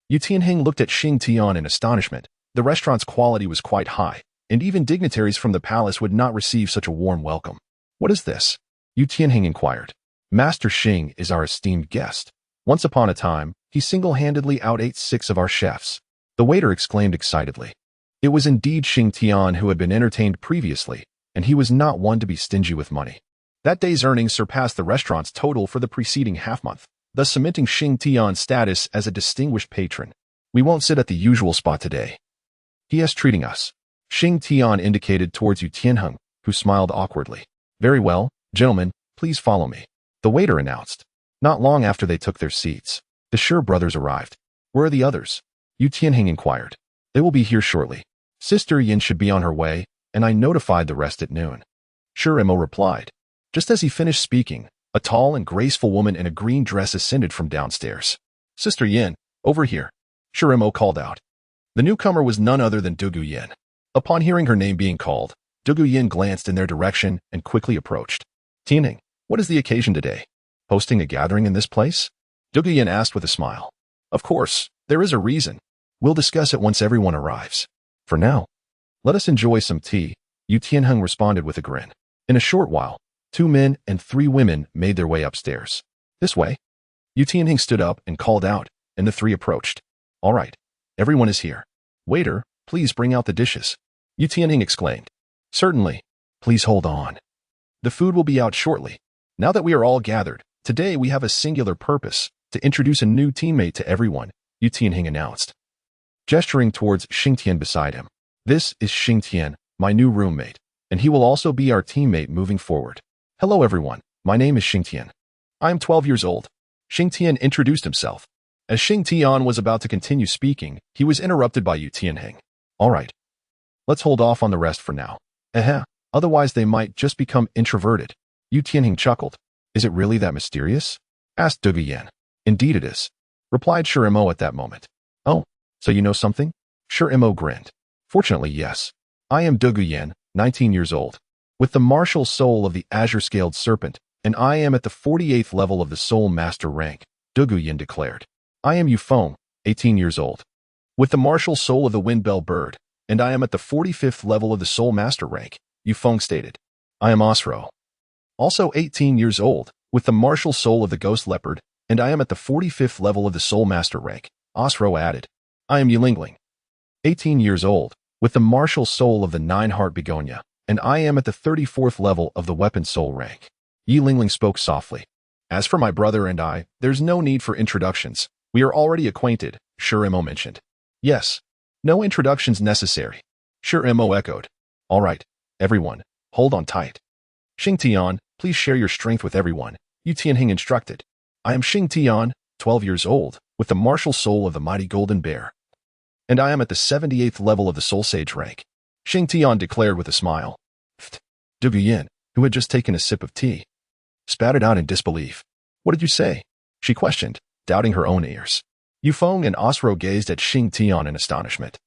Yu Tianheng looked at Xing Tian in astonishment. The restaurant's quality was quite high, and even dignitaries from the palace would not receive such a warm welcome. What is this? Yu Tianheng inquired. Master Xing is our esteemed guest. Once upon a time, he single-handedly outate 6 of our chefs. The waiter exclaimed excitedly. It was indeed Xing Tian who had been entertained previously, and he was not one to be stingy with money. That day's earnings surpassed the restaurant's total for the preceding half-month, thus cementing Xing Tian's status as a distinguished patron. We won't sit at the usual spot today. He is treating us. Xing Tian indicated towards Yu Tianheng, who smiled awkwardly. Very well, gentlemen, please follow me. The waiter announced. Not long after they took their seats, the Shi brothers arrived. Where are the others? Yu Tianheng inquired. They will be here shortly. Sister Yin should be on her way, and I notified the rest at noon. Shiremo replied. Just as he finished speaking, a tall and graceful woman in a green dress ascended from downstairs. Sister Yin, over here. Shiremo called out. The newcomer was none other than Douluo Yin. Upon hearing her name being called, Douluo Yin glanced in their direction and quickly approached. Tianheng, what is the occasion today? Hosting a gathering in this place? Douluo Yin asked with a smile. Of course, there is a reason. We'll discuss it once everyone arrives. For now, let us enjoy some tea, Yu Tianheng responded with a grin. In a short while, 2 men and 3 women made their way upstairs. This way. Yu Tianheng stood up and called out, and the 3 approached. All right, everyone is here. Waiter, please bring out the dishes. Yu Tianheng exclaimed. Certainly. Please hold on. The food will be out shortly. Now that we are all gathered, today we have a singular purpose, to introduce a new teammate to everyone, Yu Tianheng announced. Gesturing towards Xing Tian beside him. This is Xing Tian, my new roommate, and he will also be our teammate moving forward. Hello everyone, my name is Xing Tian. I am 12 years old. Xing Tian introduced himself. As Xing Tian was about to continue speaking, he was interrupted by Yu Tianheng. All right. Let's hold off on the rest for now. Otherwise they might just become introverted. Yu Tianheng chuckled. Is it really that mysterious? Asked Douluo Yin. Indeed it is. Replied Shiremo at that moment. Oh, so you know something? Shiremo grinned. Fortunately, yes. I am Douluo Yin, 19 years old. With the martial soul of the azure-scaled serpent, and I am at the 48th level of the soul master rank, Douluo Yin declared. I am Yufeng, 18 years old. With the martial soul of the windbell bird, and I am at the 45th level of the soul master rank, Yufeng stated. I am Osro. Also 18 years old, with the martial soul of the ghost leopard, and I am at the 45th level of the soul master rank, Osro added. I am Yilingling. 18 years old, with the martial soul of the nine-heart begonia, and I am at the 34th level of the weapon soul rank. Yilingling spoke softly. As for my brother and I, there's no need for introductions. We are already acquainted, Shiremo mentioned. Yes. No introductions necessary. Shiremo echoed. All right, everyone, hold on tight. Xing Tian, please share your strength with everyone, Yu Tianheng instructed. I am Xing Tian, 12 years old, with the martial soul of the mighty golden bear. And I am at the 78th level of the soul sage rank, Xing Tian declared with a smile. Douluo Yin, who had just taken a sip of tea, spat it out in disbelief. What did you say? She questioned, doubting her own ears. Yufeng and Osro gazed at Xing Tian in astonishment.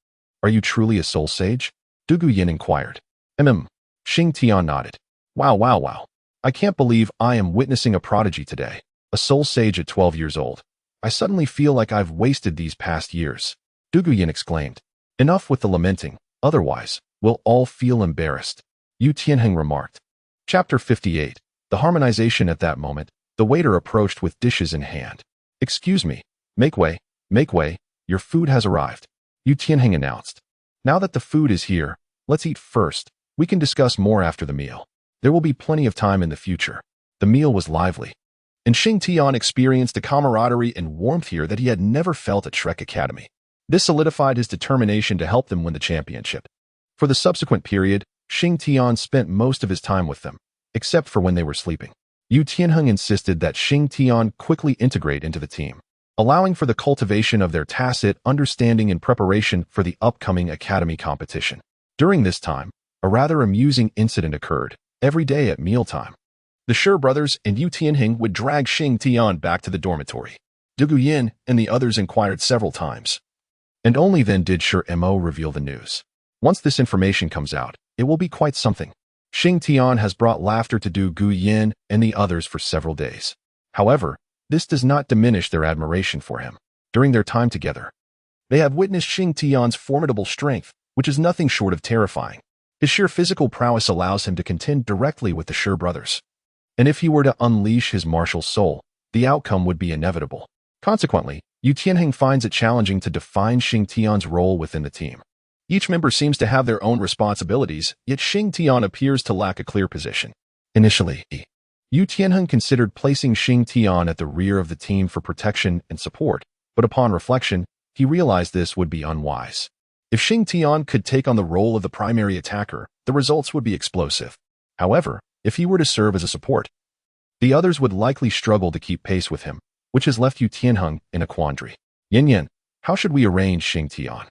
Are you truly a soul sage? Douluo Yin inquired. Xing Tian nodded. Wow. I can't believe I am witnessing a prodigy today. A soul sage at 12 years old. I suddenly feel like I've wasted these past years. Douluo Yin exclaimed. Enough with the lamenting, otherwise, we'll all feel embarrassed. Yu Tianheng remarked. Chapter 58. The harmonization. At that moment, the waiter approached with dishes in hand. Excuse me. Make way, your food has arrived. Yu Tianheng announced. Now that the food is here, let's eat first. We can discuss more after the meal. There will be plenty of time in the future. The meal was lively. And Xing Tian experienced a camaraderie and warmth here that he had never felt at Shrek Academy. This solidified his determination to help them win the championship. For the subsequent period, Xing Tian spent most of his time with them, except for when they were sleeping. Yu Tianheng insisted that Xing Tian quickly integrate into the team, allowing for the cultivation of their tacit understanding in preparation for the upcoming academy competition. During this time, a rather amusing incident occurred. Every day at mealtime, the Shi brothers and Yu Tianheng would drag Xing Tian back to the dormitory. Du Yin and the others inquired several times. And only then did Mo reveal the news. Once this information comes out, it will be quite something. Xing Tian has brought laughter to Du Yin and the others for several days. However, this does not diminish their admiration for him. During their time together, they have witnessed Xing Tian's formidable strength, which is nothing short of terrifying. His sheer physical prowess allows him to contend directly with the Shi brothers. And if he were to unleash his martial soul, the outcome would be inevitable. Consequently, Yu Tianheng finds it challenging to define Xing Tian's role within the team. Each member seems to have their own responsibilities, yet Xing Tian appears to lack a clear position. Initially, Yu Tianheng considered placing Xing Tian at the rear of the team for protection and support, but upon reflection, he realized this would be unwise. If Xing Tian could take on the role of the primary attacker, the results would be explosive. However, if he were to serve as a support, the others would likely struggle to keep pace with him, which has left Yu Tianheng in a quandary. Yin, how should we arrange Xing Tian?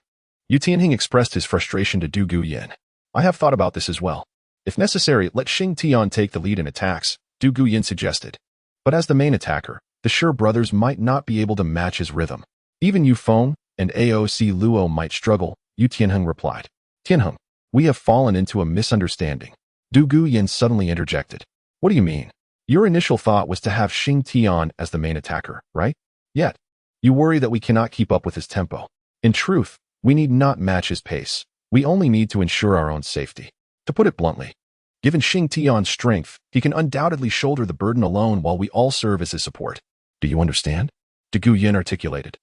Yu Tianheng expressed his frustration to Du Yin. I have thought about this as well. If necessary, let Xing Tian take the lead in attacks, Du Yin suggested. But as the main attacker, the Shi brothers might not be able to match his rhythm. Even Yu Feng and AOC Luo might struggle, Yu Tianheng replied. Tianheng, we have fallen into a misunderstanding. Du Yin suddenly interjected. What do you mean? Your initial thought was to have Xing Tian as the main attacker, right? Yet, you worry that we cannot keep up with his tempo. In truth, we need not match his pace. We only need to ensure our own safety. To put it bluntly, given Xing Tian's strength, he can undoubtedly shoulder the burden alone while we all serve as his support. Do you understand? Du Yin articulated.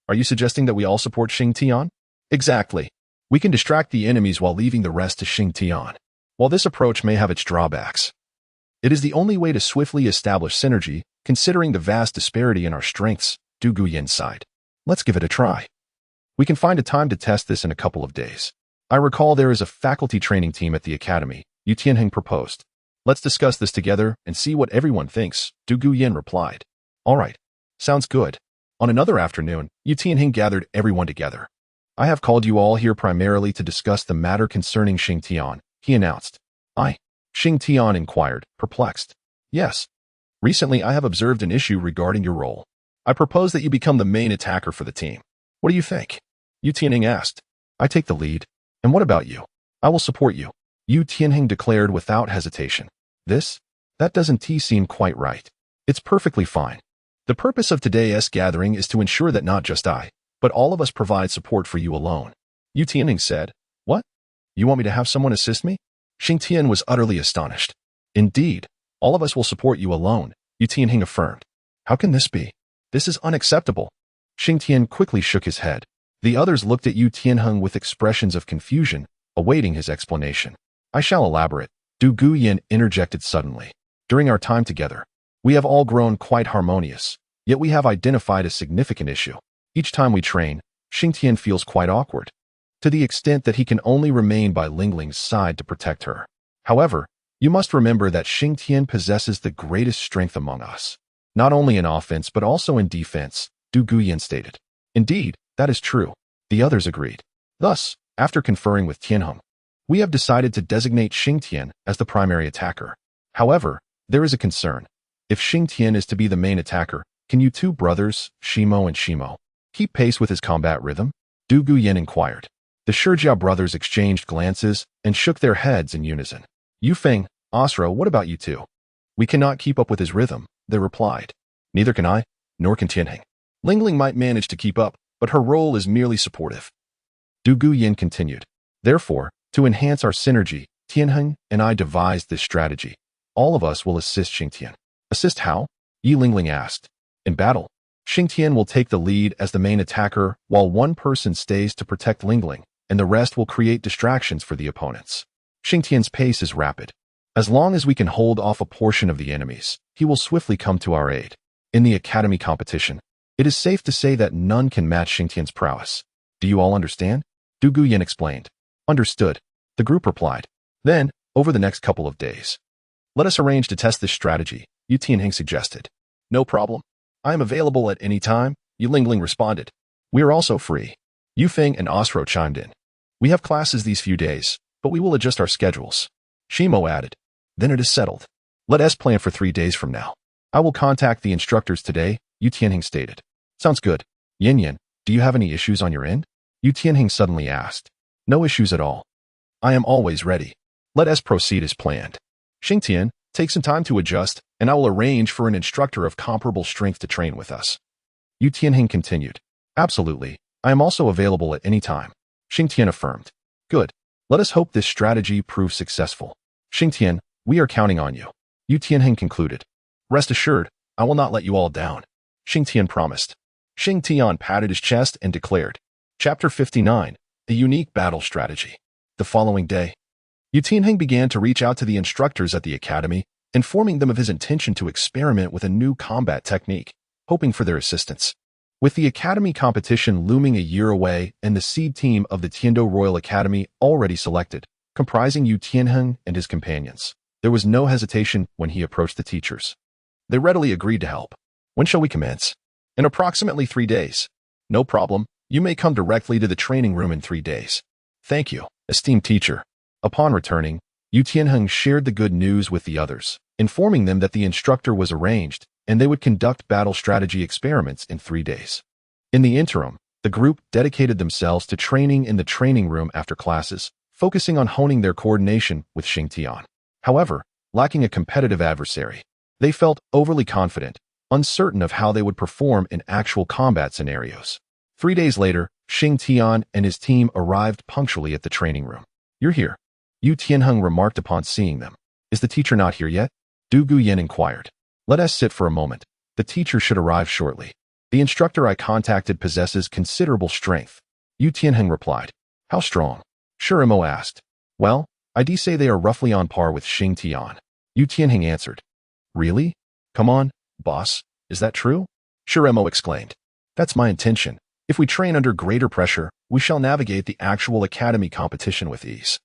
Are you suggesting that we all support Xing Tian? Exactly. We can distract the enemies while leaving the rest to Xing Tian. While this approach may have its drawbacks, it is the only way to swiftly establish synergy, considering the vast disparity in our strengths, Du Yin sighed. Let's give it a try. We can find a time to test this in a couple of days. I recall there is a faculty training team at the academy, Yu Tianheng proposed. Let's discuss this together and see what everyone thinks, Du Yin replied. All right. Sounds good. On another afternoon, Yu Tianheng gathered everyone together. I have called you all here primarily to discuss the matter concerning Xing Tian, he announced. Xing Tian inquired, perplexed. Yes. Recently, I have observed an issue regarding your role. I propose that you become the main attacker for the team. What do you think? Yu Tianheng asked. I take the lead. And what about you? I will support you. Yu Tianheng declared without hesitation. That doesn't seem quite right. It's perfectly fine. The purpose of today's gathering is to ensure that not just I, but all of us provide support for you alone. Yu Tianheng said. What? You want me to have someone assist me? Xing Tian was utterly astonished. Indeed, all of us will support you alone, Yu Tianheng affirmed. How can this be? This is unacceptable. Xing Tian quickly shook his head. The others looked at Yu Tianheng with expressions of confusion, awaiting his explanation. I shall elaborate, Du Yin interjected suddenly. During our time together, we have all grown quite harmonious, yet we have identified a significant issue. Each time we train, Xing Tian feels quite awkward, to the extent that he can only remain by Lingling's side to protect her. However, you must remember that Xing Tian possesses the greatest strength among us, not only in offense but also in defense, Du Yin stated. Indeed, that is true. The others agreed. Thus, after conferring with Tianheng, we have decided to designate Xing Tian as the primary attacker. However, there is a concern. If Xing Tian is to be the main attacker, can you two brothers, Shimo and Shimo, keep pace with his combat rhythm? Du Yin inquired. The Shijia brothers exchanged glances and shook their heads in unison. Yu Feng, Asra, what about you two? We cannot keep up with his rhythm, they replied. Neither can I, nor can Tianheng. Lingling might manage to keep up, but her role is merely supportive. Du Yin continued. Therefore, to enhance our synergy, Tianheng and I devised this strategy. All of us will assist Xing Tian. Assist how? Yi Lingling asked. In battle, Xing Tian will take the lead as the main attacker while one person stays to protect Lingling, and the rest will create distractions for the opponents. Xing Tian's pace is rapid. As long as we can hold off a portion of the enemies, he will swiftly come to our aid. In the academy competition, it is safe to say that none can match Xing Tian's prowess. Do you all understand? Du Yin explained. Understood, the group replied. Then, over the next couple of days, let us arrange to test this strategy, Yu Tianheng suggested. No problem. I am available at any time, Yu Lingling responded. We are also free. Yu Feng and Osro chimed in. We have classes these few days, but we will adjust our schedules. Shimo added. Then it is settled. Let us plan for 3 days from now. I will contact the instructors today, Yu Tianheng stated. Sounds good. Yin Yin, do you have any issues on your end? Yu Tianheng suddenly asked. No issues at all. I am always ready. Let us proceed as planned. Xing Tian, take some time to adjust, and I will arrange for an instructor of comparable strength to train with us. Yu Tianheng continued. Absolutely. I am also available at any time. Xing Tian affirmed. Good. Let us hope this strategy proves successful. Xing Tian, we are counting on you. Yu Tianheng concluded. Rest assured, I will not let you all down. Xing Tian promised. Xing Tian patted his chest and declared. Chapter 59. A Unique Battle Strategy. The following day, Yu Tianheng began to reach out to the instructors at the academy, informing them of his intention to experiment with a new combat technique, hoping for their assistance. With the academy competition looming a year away and the seed team of the Tiando Royal Academy already selected, comprising Yu Tianheng and his companions, there was no hesitation when he approached the teachers. They readily agreed to help. When shall we commence? In approximately 3 days. No problem. You may come directly to the training room in 3 days. Thank you, esteemed teacher. Upon returning, Yu Tianheng shared the good news with the others, informing them that the instructor was arranged and they would conduct battle strategy experiments in 3 days. In the interim, the group dedicated themselves to training in the training room after classes, focusing on honing their coordination with Xing Tian. However, lacking a competitive adversary, they felt overly confident, uncertain of how they would perform in actual combat scenarios. 3 days later, Xing Tian and his team arrived punctually at the training room. You're here. Yu Tianheng remarked upon seeing them. Is the teacher not here yet? Du Guyan inquired. Let us sit for a moment. The teacher should arrive shortly. The instructor I contacted possesses considerable strength. Yu Tianheng replied. How strong? Shurimo asked. Well, I'd say they are roughly on par with Xing Tian. Yu Tianheng answered. Really? Come on, boss. Is that true? Shurimo exclaimed. That's my intention. If we train under greater pressure, we shall navigate the actual academy competition with ease.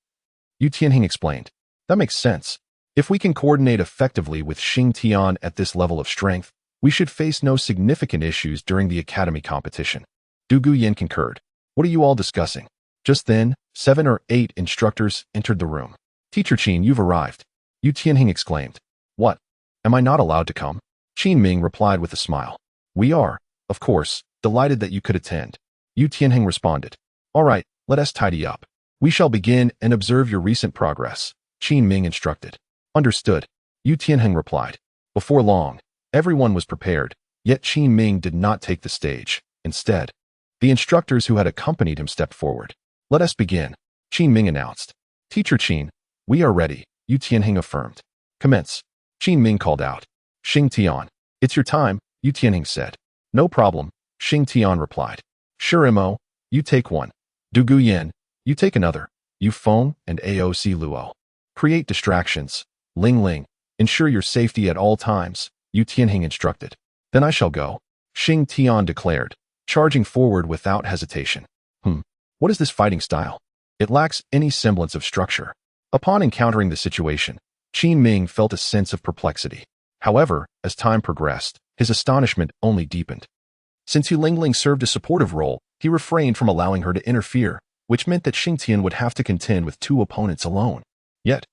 Yu Tianheng explained. That makes sense. If we can coordinate effectively with Xing Tian at this level of strength, we should face no significant issues during the academy competition. Du Guyan concurred. What are you all discussing? Just then, 7 or 8 instructors entered the room. Teacher Qin, you've arrived. Yu Tianheng exclaimed. What? Am I not allowed to come? Qin Ming replied with a smile. We are, of course, delighted that you could attend. Yu Tianheng responded. All right, let us tidy up. We shall begin and observe your recent progress, Qin Ming instructed. Understood, Yu Tianheng replied. Before long, everyone was prepared, yet Qin Ming did not take the stage. Instead, the instructors who had accompanied him stepped forward. Let us begin, Qin Ming announced. Teacher Qin, we are ready, Yu Tianheng affirmed. Commence, Qin Ming called out. Xing Tian, it's your time, Yu Tianheng said. No problem, Xing Tian replied. Shurimo, you take one. Du Guyan, you take another. Yu Feng and AOC Luo. Create distractions. Ling Ling, ensure your safety at all times, Yu Tianheng instructed. Then I shall go, Xing Tian declared, charging forward without hesitation. What is this fighting style? It lacks any semblance of structure. Upon encountering the situation, Qin Ming felt a sense of perplexity. However, as time progressed, his astonishment only deepened. Since Yu Lingling served a supportive role, he refrained from allowing her to interfere, which meant that Xing Tian would have to contend with 2 opponents alone. Yet,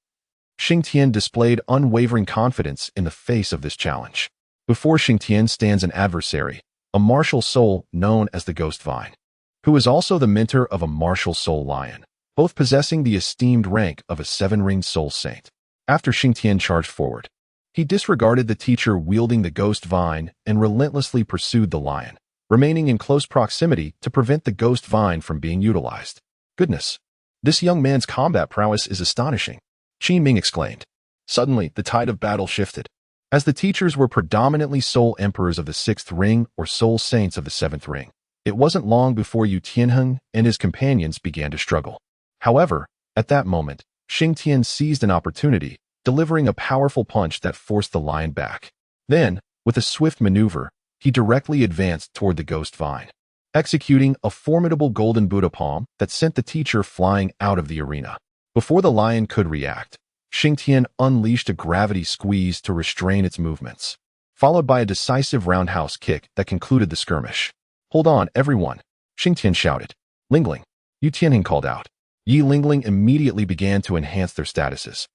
Xing Tian displayed unwavering confidence in the face of this challenge. Before Xing Tian stands an adversary, a martial soul known as the Ghost Vine, who is also the mentor of a martial soul lion, both possessing the esteemed rank of a 7-ringed soul saint. After Xing Tian charged forward, he disregarded the teacher wielding the Ghost Vine and relentlessly pursued the lion, remaining in close proximity to prevent the Ghost Vine from being utilized. Goodness, this young man's combat prowess is astonishing, Qin Ming exclaimed. Suddenly, the tide of battle shifted. As the teachers were predominantly soul emperors of the 6th ring or soul saints of the 7th ring, it wasn't long before Yu Tianheng and his companions began to struggle. However, at that moment, Xing Tian seized an opportunity, delivering a powerful punch that forced the lion back. Then, with a swift maneuver, he directly advanced toward the Ghost Vine, executing a formidable golden Buddha palm that sent the teacher flying out of the arena. Before the lion could react, Xing Tian unleashed a gravity squeeze to restrain its movements, followed by a decisive roundhouse kick that concluded the skirmish. Hold on, everyone, Xing Tian shouted. Lingling, Yu Tianheng called out. Yi Lingling immediately began to enhance their statuses.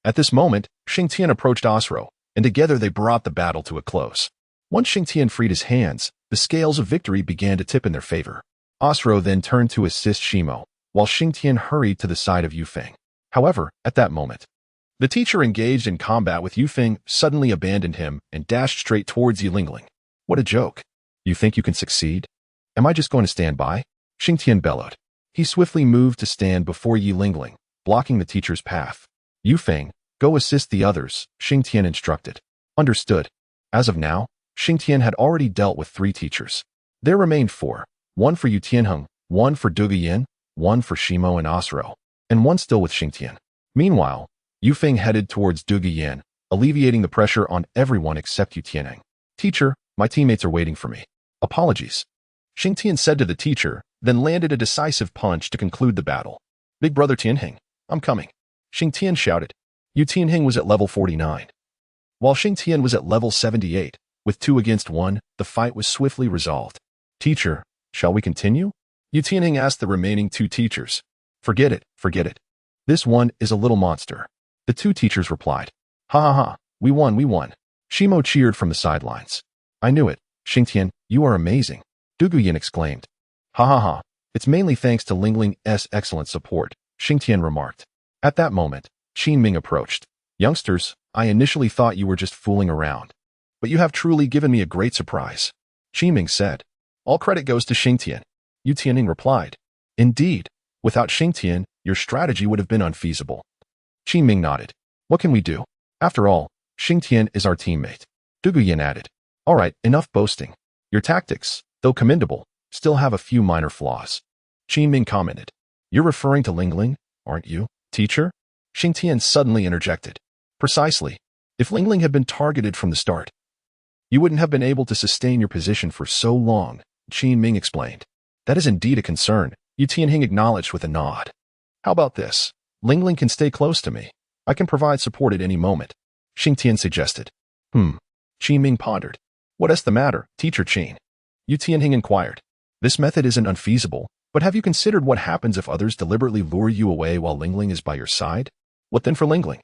At this moment, Xing Tian approached Osro, and together they brought the battle to a close. Once Xing Tian freed his hands, The scales of victory began to tip in their favor. Osro then turned to assist Shimo, while Xing Tian hurried to the side of Yufeng. However, at that moment, the teacher engaged in combat with Yufeng suddenly abandoned him and dashed straight towards Yilingling. What a joke. You think you can succeed? Am I just going to stand by? Xing Tian bellowed. He swiftly moved to stand before Yilingling, blocking the teacher's path. Yufeng, go assist the others, Xing Tian instructed. Understood. As of now, Xing Tian had already dealt with 3 teachers. There remained 4, 1 for Yu Tianheng, 1 for Douluo Yin, 1 for Shimo and Osro, and 1 still with Xing Tian. Meanwhile, Yufeng headed towards Douluo Yin, alleviating the pressure on everyone except Yu Tianheng. Teacher, my teammates are waiting for me. Apologies. Xing Tian said to the teacher, then landed a decisive punch to conclude the battle. Big brother Tianheng, I'm coming. Xing Tian shouted. Yu Tianheng was at level 49, while Xing Tian was at level 78. With 2 against 1, the fight was swiftly resolved. Teacher, shall we continue? Yu Tianheng asked the remaining 2 teachers. Forget it, forget it. This one is a little monster. The 2 teachers replied. Ha ha ha, we won, we won. Shimo cheered from the sidelines. I knew it, Xing Tian, you are amazing. Douluo Yin exclaimed. Ha ha ha, it's mainly thanks to Lingling's excellent support, Xing Tian remarked. At that moment, Qin Ming approached. Youngsters, I initially thought you were just fooling around, but you have truly given me a great surprise. Qin Ming said. All credit goes to Xing Tian. Yu Tianheng replied. Indeed, without Xing Tian, your strategy would have been unfeasible. Qin Ming nodded. What can we do? After all, Xing Tian is our teammate. Douluo Yin added. All right, enough boasting. Your tactics, though commendable, still have a few minor flaws. Qin Ming commented. You're referring to Lingling, aren't you, teacher? Xing Tian suddenly interjected. Precisely. If Lingling had been targeted from the start, you wouldn't have been able to sustain your position for so long, Qin Ming explained. That is indeed a concern, Yu Tianheng acknowledged with a nod. How about this? Lingling can stay close to me. I can provide support at any moment, Xing Tian suggested. Qin Ming pondered. What is the matter, teacher Qin? Yu Tianheng inquired. This method isn't unfeasible, but have you considered what happens if others deliberately lure you away while Lingling is by your side? What then for Lingling?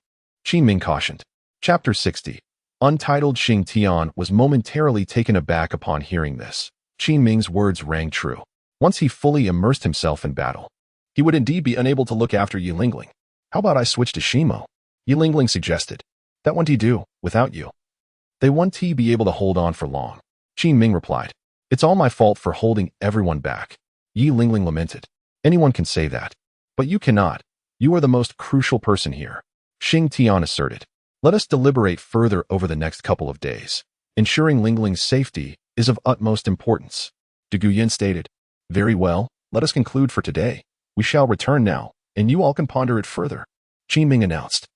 Qin Ming cautioned. Chapter 60. Untitled Xing Tian was momentarily taken aback upon hearing this. Qin Ming's words rang true. Once he fully immersed himself in battle, he would indeed be unable to look after Yilingling. How about I switch to Shimo? Yilingling suggested. That won't he do, without you. They won't he be able to hold on for long. Qin Ming replied. It's all my fault for holding everyone back. Yilingling lamented. Anyone can say that. But you cannot. You are the most crucial person here. Xing Tian asserted. Let us deliberate further over the next couple of days. Ensuring Lingling's safety is of utmost importance. Douluo Yin stated. Very well, let us conclude for today. We shall return now, and you all can ponder it further. Qin Ming announced.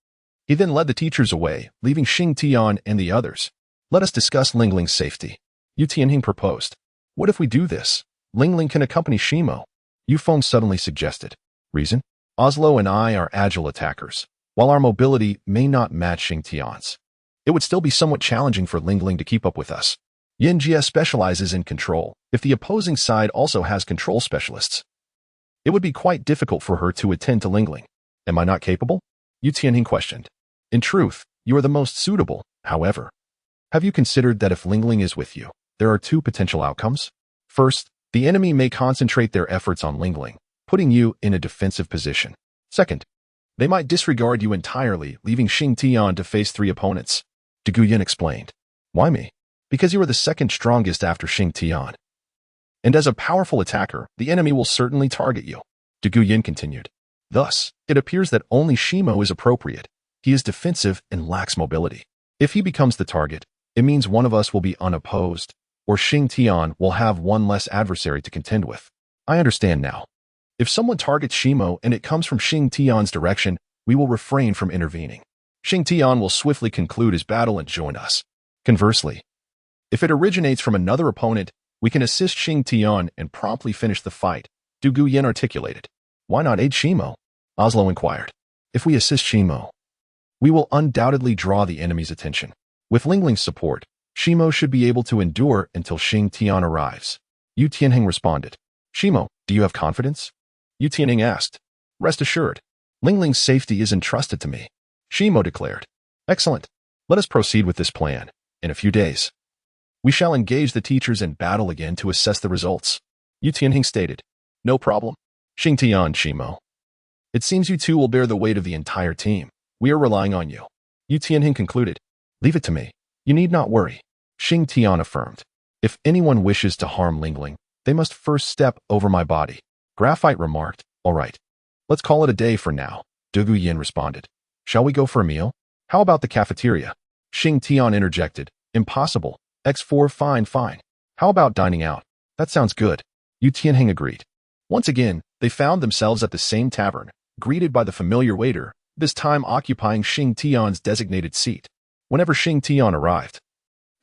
He then led the teachers away, leaving Xing Tian and the others. Let us discuss Lingling's safety. Yu Tianheng proposed. What if we do this? Lingling can accompany Shimo. Yu Feng suddenly suggested. Reason? Oslo and I are agile attackers. While our mobility may not match Xing Tian's, it would still be somewhat challenging for Lingling to keep up with us. Yin Jie specializes in control. If the opposing side also has control specialists, it would be quite difficult for her to attend to Lingling. Am I not capable? Yu Tianheng questioned. In truth, you are the most suitable, however. Have you considered that if Lingling is with you, there are 2 potential outcomes? First, the enemy may concentrate their efforts on Lingling, putting you in a defensive position. Second, they might disregard you entirely, leaving Xing Tian to face 3 opponents. Douluo Yin explained. Why me? Because you are the second strongest after Xing Tian. And as a powerful attacker, the enemy will certainly target you. Douluo Yin continued. Thus, it appears that only Shimo is appropriate. He is defensive and lacks mobility. If he becomes the target, it means one of us will be unopposed, or Xing Tian will have one less adversary to contend with. I understand now. If someone targets Shimo and it comes from Xing Tian's direction, we will refrain from intervening. Xing Tian will swiftly conclude his battle and join us. Conversely, if it originates from another opponent, we can assist Xing Tian and promptly finish the fight, Douluo Yin articulated. Why not aid Shimo? Oslo inquired. If we assist Shimo, we will undoubtedly draw the enemy's attention. With Lingling's support, Shimo should be able to endure until Xing Tian arrives. Yu Tianheng responded. Shimo, do you have confidence? Yu Tianheng asked. Rest assured, Lingling's safety is entrusted to me. Shimo declared. Excellent. Let us proceed with this plan. In a few days, We shall engage the teachers in battle again to assess the results. Yu Tianhing stated. No problem. Xing Tian, Shimo. It seems you two will bear the weight of the entire team. We are relying on you. Yu Tianhing concluded. Leave it to me. You need not worry. Xing Tian affirmed. If anyone wishes to harm Lingling, they must first step over my body. Graphite remarked. All right. Let's call it a day for now. Dugu Yin responded. Shall we go for a meal? How about the cafeteria? Xing Tian interjected. Impossible. X4 fine. How about dining out? That sounds good. Yu Tianhing agreed. Once again, they found themselves at the same tavern, greeted by the familiar waiter, this time occupying Xing Tian's designated seat. Whenever Xing Tian arrived,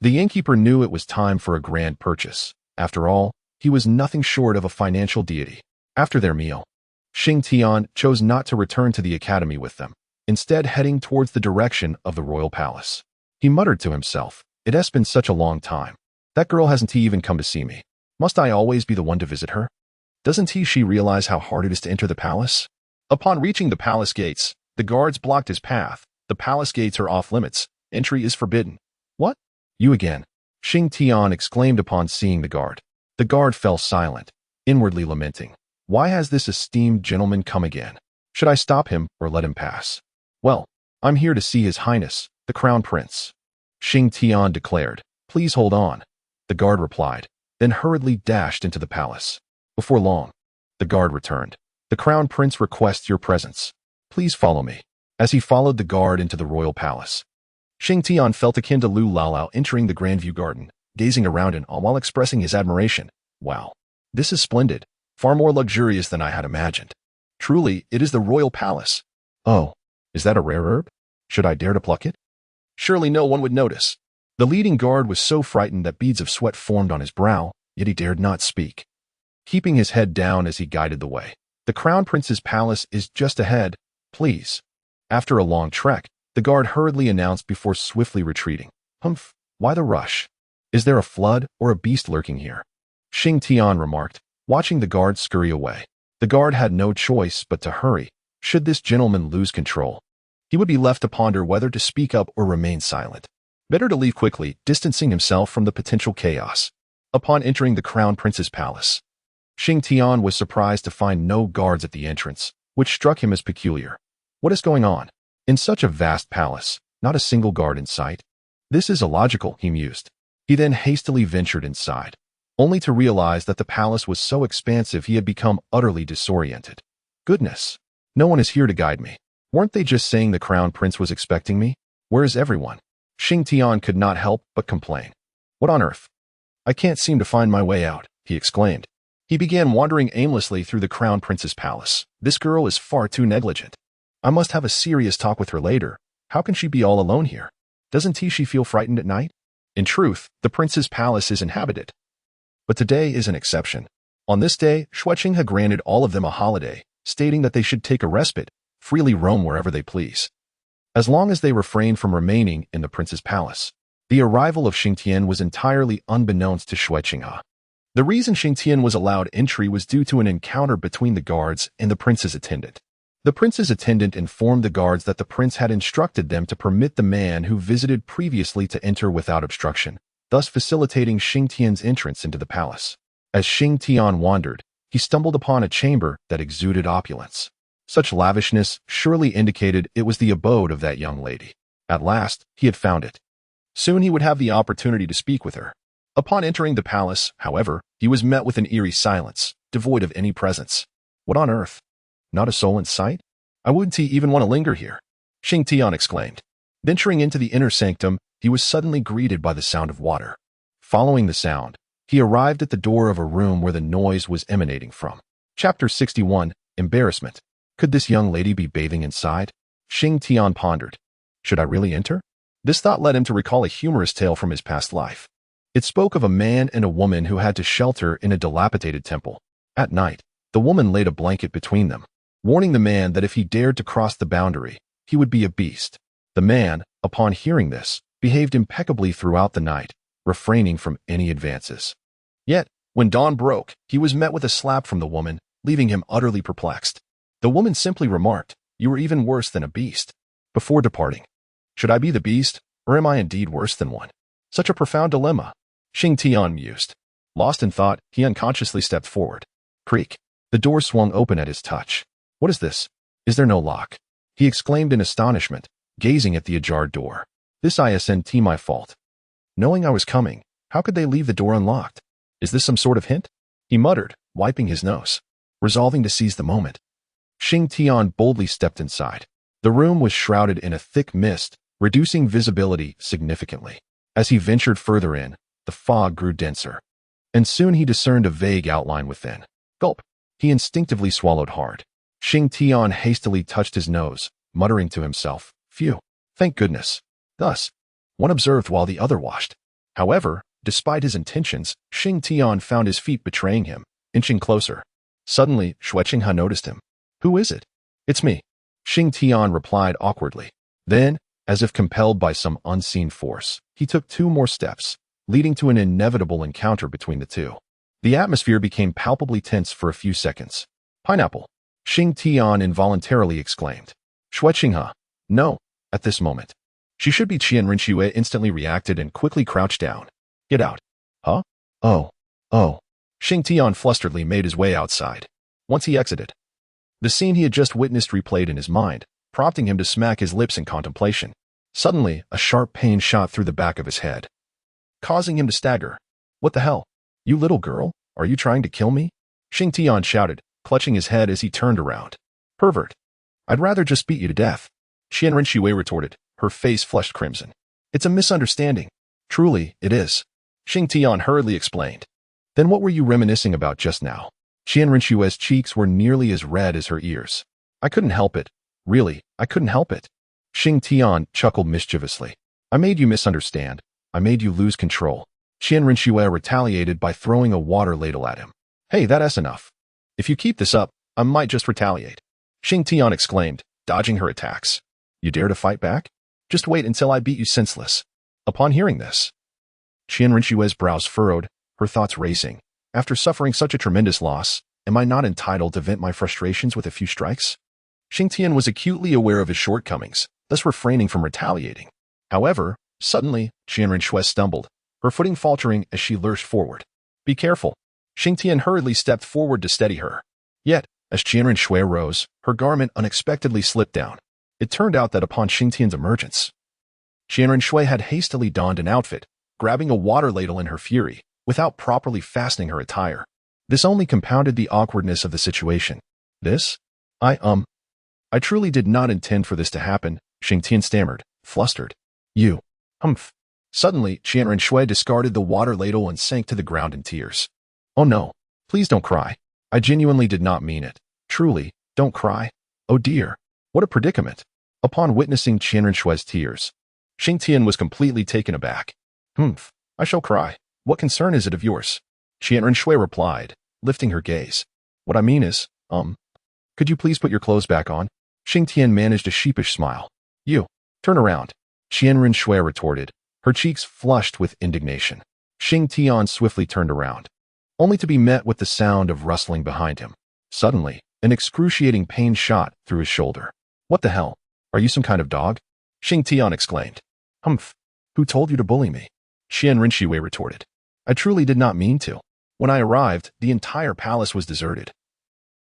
the innkeeper knew it was time for a grand purchase. After all, he was nothing short of a financial deity. After their meal, Xing Tian chose not to return to the academy with them, instead heading towards the direction of the royal palace. He muttered to himself, it has been such a long time. That girl hasn't even come to see me. Must I always be the one to visit her? Doesn't she realize how hard it is to enter the palace? Upon reaching the palace gates, the guards blocked his path. The palace gates are off limits. Entry is forbidden. What? You again? Xing Tian exclaimed upon seeing the guard. The guard fell silent, inwardly lamenting. Why has this esteemed gentleman come again? Should I stop him or let him pass? Well, I'm here to see His Highness, the Crown Prince. Xing Tian declared. Please hold on. The guard replied, then hurriedly dashed into the palace. Before long, the guard returned. The Crown Prince requests your presence. Please follow me. As he followed the guard into the royal palace, Xing Tian felt akin to Lu Laolao entering the Grandview Garden, gazing around in awe while expressing his admiration. Wow, this is splendid, far more luxurious than I had imagined. Truly, it is the royal palace. Oh, is that a rare herb? Should I dare to pluck it? Surely no one would notice. The leading guard was so frightened that beads of sweat formed on his brow, yet he dared not speak. Keeping his head down as he guided the way. The Crown Prince's palace is just ahead, please. After a long trek, the guard hurriedly announced before swiftly retreating. Humph, why the rush? Is there a flood or a beast lurking here? Xing Tian remarked, watching the guard scurry away. The guard had no choice but to hurry. Should this gentleman lose control, he would be left to ponder whether to speak up or remain silent. Better to leave quickly, distancing himself from the potential chaos. Upon entering the Crown Prince's palace, Xing Tian was surprised to find no guards at the entrance, which struck him as peculiar. What is going on? In such a vast palace, not a single guard in sight. This is illogical, he mused. He then hastily ventured inside, only to realize that the palace was so expansive he had become utterly disoriented. Goodness, no one is here to guide me. Weren't they just saying the Crown Prince was expecting me? Where is everyone? Xing Tian could not help but complain. What on earth? I can't seem to find my way out, he exclaimed. He began wandering aimlessly through the Crown Prince's palace. This girl is far too negligent. I must have a serious talk with her later. How can she be all alone here? Doesn't she feel frightened at night? In truth, the prince's palace is inhabited. But today is an exception. On this day, Xueqing had granted all of them a holiday, stating that they should take a respite, freely roam wherever they please, as long as they refrain from remaining in the prince's palace. The arrival of Xing Tian was entirely unbeknownst to Xueqing. The reason Xing Tian was allowed entry was due to an encounter between the guards and the prince's attendant. The prince's attendant informed the guards that the prince had instructed them to permit the man who visited previously to enter without obstruction, thus facilitating Xing Tian's entrance into the palace. As Xing Tian wandered, he stumbled upon a chamber that exuded opulence. Such lavishness surely indicated it was the abode of that young lady. At last, he had found it. Soon he would have the opportunity to speak with her. Upon entering the palace, however, he was met with an eerie silence, devoid of any presence. What on earth? Not a soul in sight? I wouldn't even want to linger here, Xing Tian exclaimed. Venturing into the inner sanctum, he was suddenly greeted by the sound of water. Following the sound, he arrived at the door of a room where the noise was emanating from. Chapter 61, Embarrassment. Could this young lady be bathing inside? Xing Tian pondered. Should I really enter? This thought led him to recall a humorous tale from his past life. It spoke of a man and a woman who had to shelter in a dilapidated temple. At night, the woman laid a blanket between them, warning the man that if he dared to cross the boundary, he would be a beast. The man, upon hearing this, behaved impeccably throughout the night, refraining from any advances. Yet, when dawn broke, he was met with a slap from the woman, leaving him utterly perplexed. The woman simply remarked, "You are even worse than a beast." Before departing, should I be the beast, or am I indeed worse than one? Such a profound dilemma. Xing Tian mused. Lost in thought, he unconsciously stepped forward. Creak. The door swung open at his touch. What is this? Is there no lock? He exclaimed in astonishment, gazing at the ajar door. This isn't my fault. Knowing I was coming, how could they leave the door unlocked? Is this some sort of hint? He muttered, wiping his nose, resolving to seize the moment. Xing Tian boldly stepped inside. The room was shrouded in a thick mist, reducing visibility significantly. As he ventured further in, the fog grew denser, and soon he discerned a vague outline within. Gulp. He instinctively swallowed hard. Xing Tian hastily touched his nose, muttering to himself, Phew. Thank goodness. Thus, one observed while the other watched. However, despite his intentions, Xing Tian found his feet betraying him, inching closer. Suddenly, Xing noticed him. Who is it? It's me. Xing Tian replied awkwardly. Then, as if compelled by some unseen force, he took 2 more steps, leading to an inevitable encounter between the two. The atmosphere became palpably tense for a few seconds. Pineapple. Xing Tian involuntarily exclaimed. Xing. No, at this moment. She should be. Qianren instantly reacted and quickly crouched down. Get out. Huh? Oh. Xing Tian flusteredly made his way outside. Once he exited, the scene he had just witnessed replayed in his mind, prompting him to smack his lips in contemplation. Suddenly, a sharp pain shot through the back of his head, causing him to stagger. What the hell? You little girl, are you trying to kill me? Xing Tian shouted, clutching his head as he turned around. Pervert. I'd rather just beat you to death. Qianren retorted, her face flushed crimson. It's a misunderstanding. Truly, it is. Xing Tian hurriedly explained. Then what were you reminiscing about just now? Qianren's cheeks were nearly as red as her ears. I couldn't help it. Really, I couldn't help it. Xing Tian chuckled mischievously. I made you misunderstand. I made you lose control. Qianren retaliated by throwing a water ladle at him. Hey, that's enough. If you keep this up, I might just retaliate. Xing Tian exclaimed, dodging her attacks. You dare to fight back? Just wait until I beat you senseless. Upon hearing this, Qianren's brows furrowed, her thoughts racing. After suffering such a tremendous loss, am I not entitled to vent my frustrations with a few strikes? Xing Tian was acutely aware of his shortcomings, thus refraining from retaliating. However, suddenly, Qianren stumbled, her footing faltering as she lurched forward. Be careful. Xing Tian hurriedly stepped forward to steady her. Yet, as Qianren rose, her garment unexpectedly slipped down. It turned out that upon Xing Tian's emergence, Qianren had hastily donned an outfit, grabbing a water ladle in her fury, without properly fastening her attire. This only compounded the awkwardness of the situation. I truly did not intend for this to happen, Xing Tian stammered, flustered. You. Humph. Suddenly, Qianren discarded the water ladle and sank to the ground in tears. Oh no. Please don't cry. I genuinely did not mean it. Truly, don't cry. Oh dear. What a predicament. Upon witnessing Qianren's tears, Xing Tian was completely taken aback. Humph. I shall cry. What concern is it of yours? Qianren replied, lifting her gaze. What I mean is, could you please put your clothes back on? Xing Tian managed a sheepish smile. You. Turn around. Qianren retorted, her cheeks flushed with indignation. Xing Tian swiftly turned around, only to be met with the sound of rustling behind him. Suddenly, an excruciating pain shot through his shoulder. What the hell? Are you some kind of dog? Xing Tian exclaimed. Humph. Who told you to bully me? Qianren retorted. I truly did not mean to. When I arrived, the entire palace was deserted,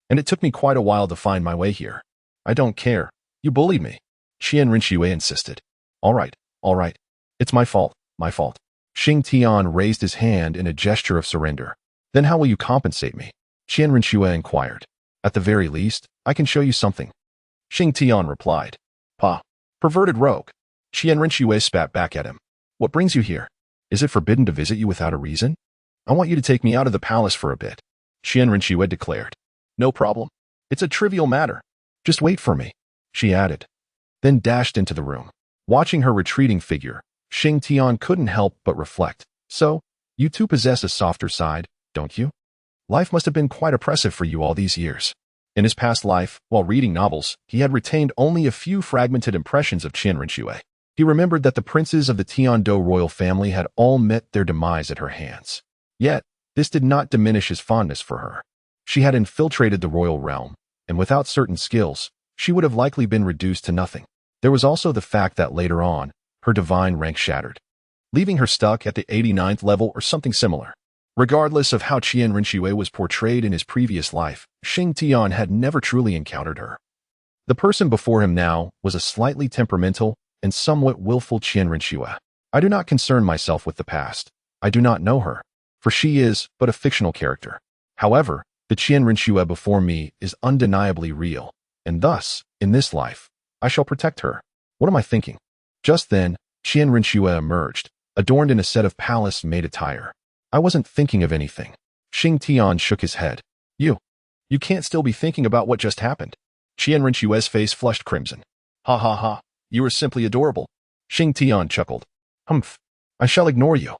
and it took me quite a while to find my way here. I don't care. You bullied me. Qianren insisted. All right. It's my fault. Xing Tian raised his hand in a gesture of surrender. Then how will you compensate me? Qianren inquired. At the very least, I can show you something. Xing Tian replied. Pa. Perverted rogue. Qianren spat back at him. What brings you here? Is it forbidden to visit you without a reason? I want you to take me out of the palace for a bit. Qianren declared. No problem. It's a trivial matter. Just wait for me, she added, then dashed into the room. Watching her retreating figure, Xing Tian couldn't help but reflect. So, you two possess a softer side, don't you? Life must have been quite oppressive for you all these years. In his past life, while reading novels, he had retained only a few fragmented impressions of Qianren. He remembered that the princes of the Tiandou royal family had all met their demise at her hands. Yet, this did not diminish his fondness for her. She had infiltrated the royal realm, and without certain skills, she would have likely been reduced to nothing. There was also the fact that later on, her divine rank shattered. leaving her stuck at the 89th level or something similar. Regardless of how Qian Rinxue was portrayed in his previous life, Xing Tian had never truly encountered her. The person before him now was a slightly temperamental and somewhat willful Qian Rinxue. I do not concern myself with the past. I do not know her, for she is but a fictional character. However, the Qian Rinxue before me is undeniably real, and thus, in this life, I shall protect her. What am I thinking? Just then, Qian Rinxue emerged, adorned in a set of palace-made attire. I wasn't thinking of anything. Xing Tian shook his head. You can't still be thinking about what just happened. Qian Rinxue's face flushed crimson. Ha ha ha, you are simply adorable. Xing Tian chuckled. Humph, I shall ignore you.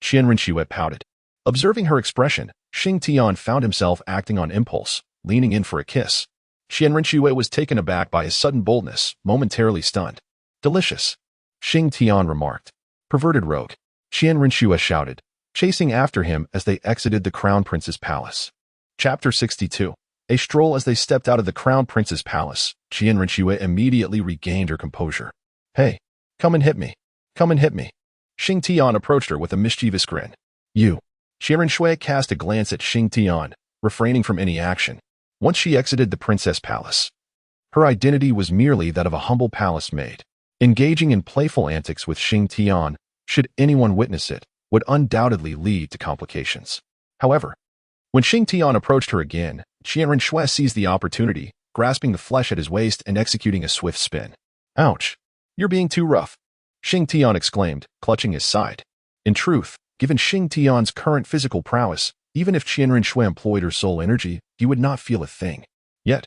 Qian Rinxue pouted. Observing her expression, Xing Tian found himself acting on impulse, leaning in for a kiss. Qian Rinxue was taken aback by his sudden boldness, momentarily stunned. Delicious, Xing Tian remarked. Perverted rogue, Qian Rinxue shouted, chasing after him as they exited the Crown Prince's palace. Chapter 62. A stroll. As they stepped out of the Crown Prince's palace, Qian Rinxue immediately regained her composure. Hey, come and hit me. Come and hit me. Xing Tian approached her with a mischievous grin. You. Qian Rinxue cast a glance at Xing Tian, refraining from any action. Once she exited the princess palace, her identity was merely that of a humble palace maid. Engaging in playful antics with Xing Tian, should anyone witness it, would undoubtedly lead to complications. However, when Xing Tian approached her again, Qian Rinxue seized the opportunity, grasping the flesh at his waist and executing a swift spin. Ouch! You're being too rough, Xing Tian exclaimed, clutching his side. In truth, given Xing Tian's current physical prowess, even if Qian Rinxue employed her soul energy, he would not feel a thing. Yet,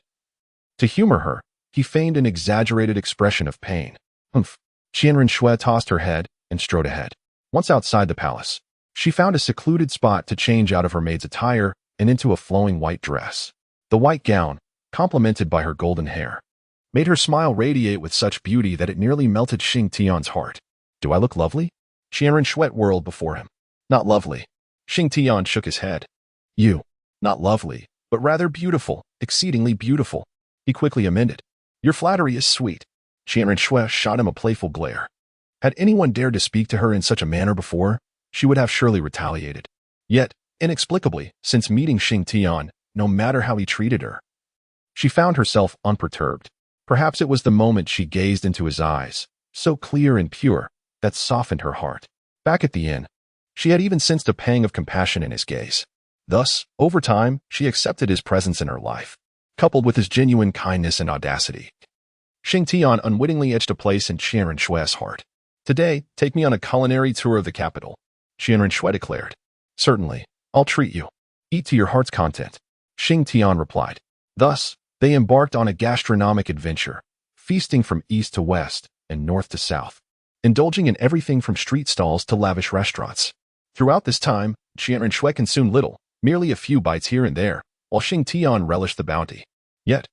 to humor her, he feigned an exaggerated expression of pain. Humph! Qian Rinxue tossed her head and strode ahead. Once outside the palace, she found a secluded spot to change out of her maid's attire and into a flowing white dress. The white gown, complemented by her golden hair, made her smile radiate with such beauty that it nearly melted Xing Tian's heart. Do I look lovely? Qian Rinxue whirled before him. Not lovely. Xing Tian shook his head. You. Not lovely, but rather beautiful, exceedingly beautiful. He quickly amended. Your flattery is sweet. Qian Rinxue shot him a playful glare. Had anyone dared to speak to her in such a manner before, she would have surely retaliated. Yet, inexplicably, since meeting Xing Tian, no matter how he treated her, she found herself unperturbed. Perhaps it was the moment she gazed into his eyes, so clear and pure, that softened her heart. Back at the inn, she had even sensed a pang of compassion in his gaze. Thus, over time, she accepted his presence in her life, coupled with his genuine kindness and audacity. Xing Tian unwittingly etched a place in Qian Rinxue's heart. Today, take me on a culinary tour of the capital, Qian Rinxue declared. Certainly, I'll treat you. Eat to your heart's content, Xing Tian replied. Thus, they embarked on a gastronomic adventure, feasting from east to west and north to south, indulging in everything from street stalls to lavish restaurants. Throughout this time, Qian Rinxue consumed little, merely a few bites here and there, while Xing Tian relished the bounty. Yet,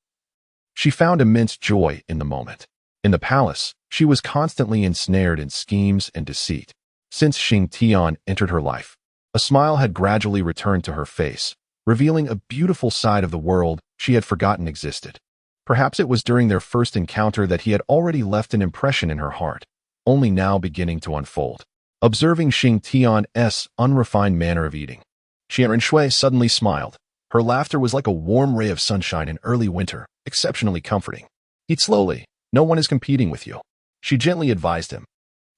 she found immense joy in the moment. In the palace, she was constantly ensnared in schemes and deceit. Since Xing Tian entered her life, a smile had gradually returned to her face, revealing a beautiful side of the world she had forgotten existed. Perhaps it was during their first encounter that he had already left an impression in her heart, only now beginning to unfold. Observing Xing Tian's unrefined manner of eating, Qian Rinxue suddenly smiled. Her laughter was like a warm ray of sunshine in early winter, exceptionally comforting. Eat slowly. No one is competing with you, she gently advised him.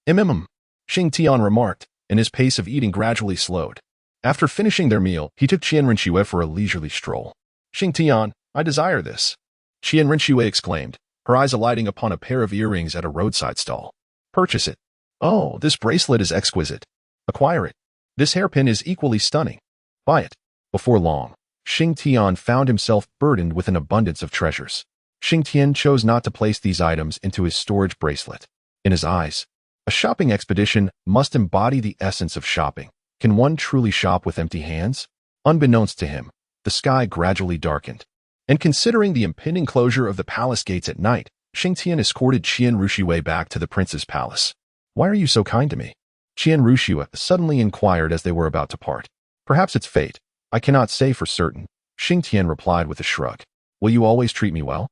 Xing Tian remarked, and his pace of eating gradually slowed. After finishing their meal, he took Qian Rinxue for a leisurely stroll. Xing Tian, I desire this, Qian Rinxue exclaimed, her eyes alighting upon a pair of earrings at a roadside stall. Purchase it. Oh, this bracelet is exquisite. Acquire it. This hairpin is equally stunning. Buy it. Before long, Xing Tian found himself burdened with an abundance of treasures. Xing Tian chose not to place these items into his storage bracelet. In his eyes, a shopping expedition must embody the essence of shopping. Can one truly shop with empty hands? Unbeknownst to him, the sky gradually darkened. And considering the impending closure of the palace gates at night, Xing Tian escorted Qian Rinxue back to the prince's palace. Why are you so kind to me? Qian Rinxue suddenly inquired as they were about to part. Perhaps it's fate. I cannot say for certain, Xing Tian replied with a shrug. Will you always treat me well?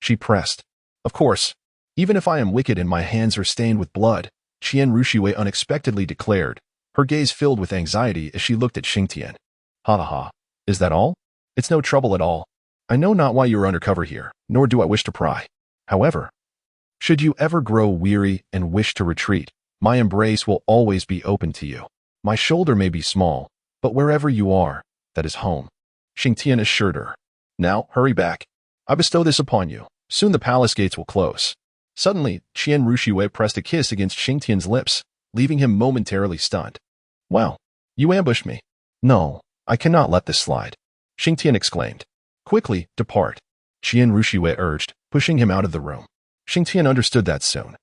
She pressed. Of course. Even if I am wicked and my hands are stained with blood, Qian Rushiwei unexpectedly declared, her gaze filled with anxiety as she looked at Xing Tian. Ha ha ha. Is that all? It's no trouble at all. I know not why you are undercover here, nor do I wish to pry. However, should you ever grow weary and wish to retreat, my embrace will always be open to you. My shoulder may be small, but wherever you are, that is home. Xing Tian assured her. Now, hurry back. I bestow this upon you. Soon the palace gates will close. Suddenly, Qian Rushiwei pressed a kiss against Xing Tian's lips, leaving him momentarily stunned. Well, you ambushed me. No, I cannot let this slide. Xing Tian exclaimed. Quickly, depart. Qian Rushiwei urged, pushing him out of the room. Xing Tian understood that soon.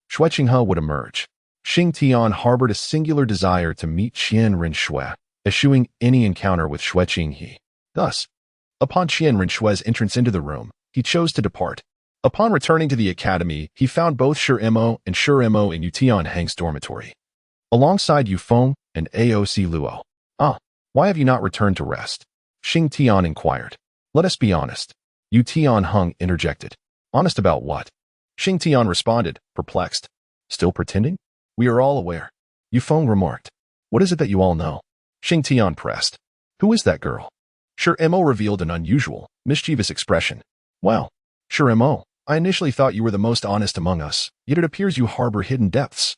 Xue Qinghe would emerge. Xing Tian harbored a singular desire to meet Qian Rinxue, eschewing any encounter with Xue Qinghe. Thus, upon Qian Rinxue's entrance into the room, he chose to depart. Upon returning to the academy, he found both Shi Mo and Shi Mo in Yu Tianheng's dormitory, alongside Yu Feng and AOC Luo. Ah, why have you not returned to rest? Xing Tian inquired. Let us be honest. Yu Tianheng interjected. Honest about what? Xing Tian responded, perplexed. Still pretending? We are all aware. Yu Feng remarked. What is it that you all know? Xing Tian pressed. Who is that girl? Shi Mo revealed an unusual, mischievous expression. Well, Shi Mo, I initially thought you were the most honest among us, yet it appears you harbor hidden depths.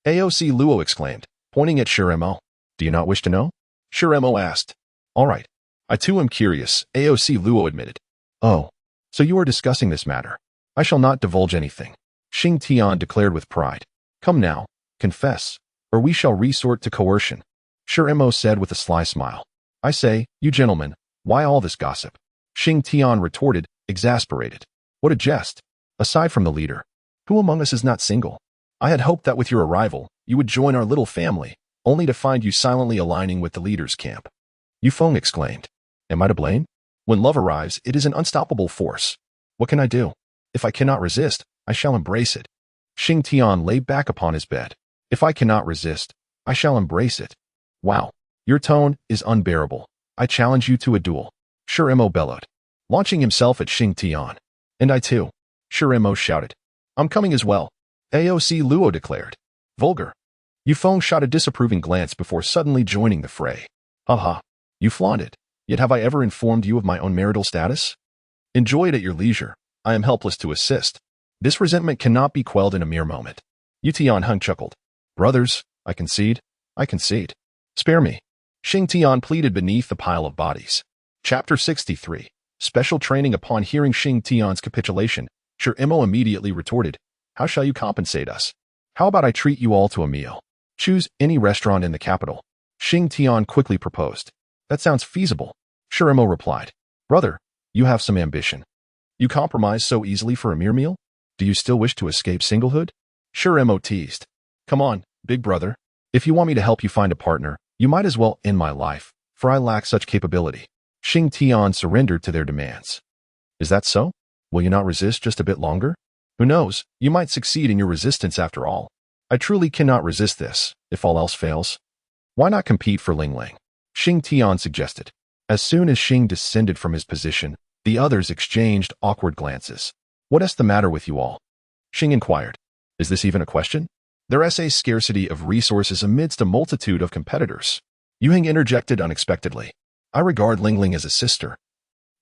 AOC Luo exclaimed, pointing at Shi Mo. Do you not wish to know? Shi Mo asked. All right. I too am curious, AOC Luo admitted. Oh, so you are discussing this matter. I shall not divulge anything. Xing Tian declared with pride. Come now, confess, or we shall resort to coercion. Shi Mo said with a sly smile. I say, you gentlemen, why all this gossip? Xing Tian retorted, exasperated. What a jest. Aside from the leader, who among us is not single? I had hoped that with your arrival, you would join our little family, only to find you silently aligning with the leader's camp. Yu Feng exclaimed. Am I to blame? When love arrives, it is an unstoppable force. What can I do? If I cannot resist, I shall embrace it. Xing Tian lay back upon his bed. If I cannot resist, I shall embrace it. Wow, your tone is unbearable. I challenge you to a duel. Shi Mo bellowed, launching himself at Xing Tian. And I too. Shi Mo shouted. I'm coming as well. AOC Luo declared. Vulgar. Yu Feng shot a disapproving glance before suddenly joining the fray. Ha. You flaunt it. Yet have I ever informed you of my own marital status? Enjoy it at your leisure. I am helpless to assist. This resentment cannot be quelled in a mere moment. Yu Tianheng chuckled. Brothers, I concede. Spare me. Xing Tian pleaded beneath the pile of bodies. Chapter 63. Special training. Upon hearing Xing Tian's capitulation, Shi Mo immediately retorted, how shall you compensate us? How about I treat you all to a meal? Choose any restaurant in the capital. Xing Tian quickly proposed. That sounds feasible. Shi Mo replied. Brother, you have some ambition. You compromise so easily for a mere meal? Do you still wish to escape singlehood? Shi Mo teased. Come on, big brother. If you want me to help you find a partner, you might as well end my life, for I lack such capability. Xing Tian surrendered to their demands. Is that so? Will you not resist just a bit longer? Who knows, you might succeed in your resistance after all. I truly cannot resist this, if all else fails. Why not compete for Ling Ling? Xing Tian suggested. As soon as Xing descended from his position, the others exchanged awkward glances. What is the matter with you all? Xing inquired. Is this even a question? There is a scarcity of resources amidst a multitude of competitors. Yu Heng interjected unexpectedly. I regard Ling Ling as a sister.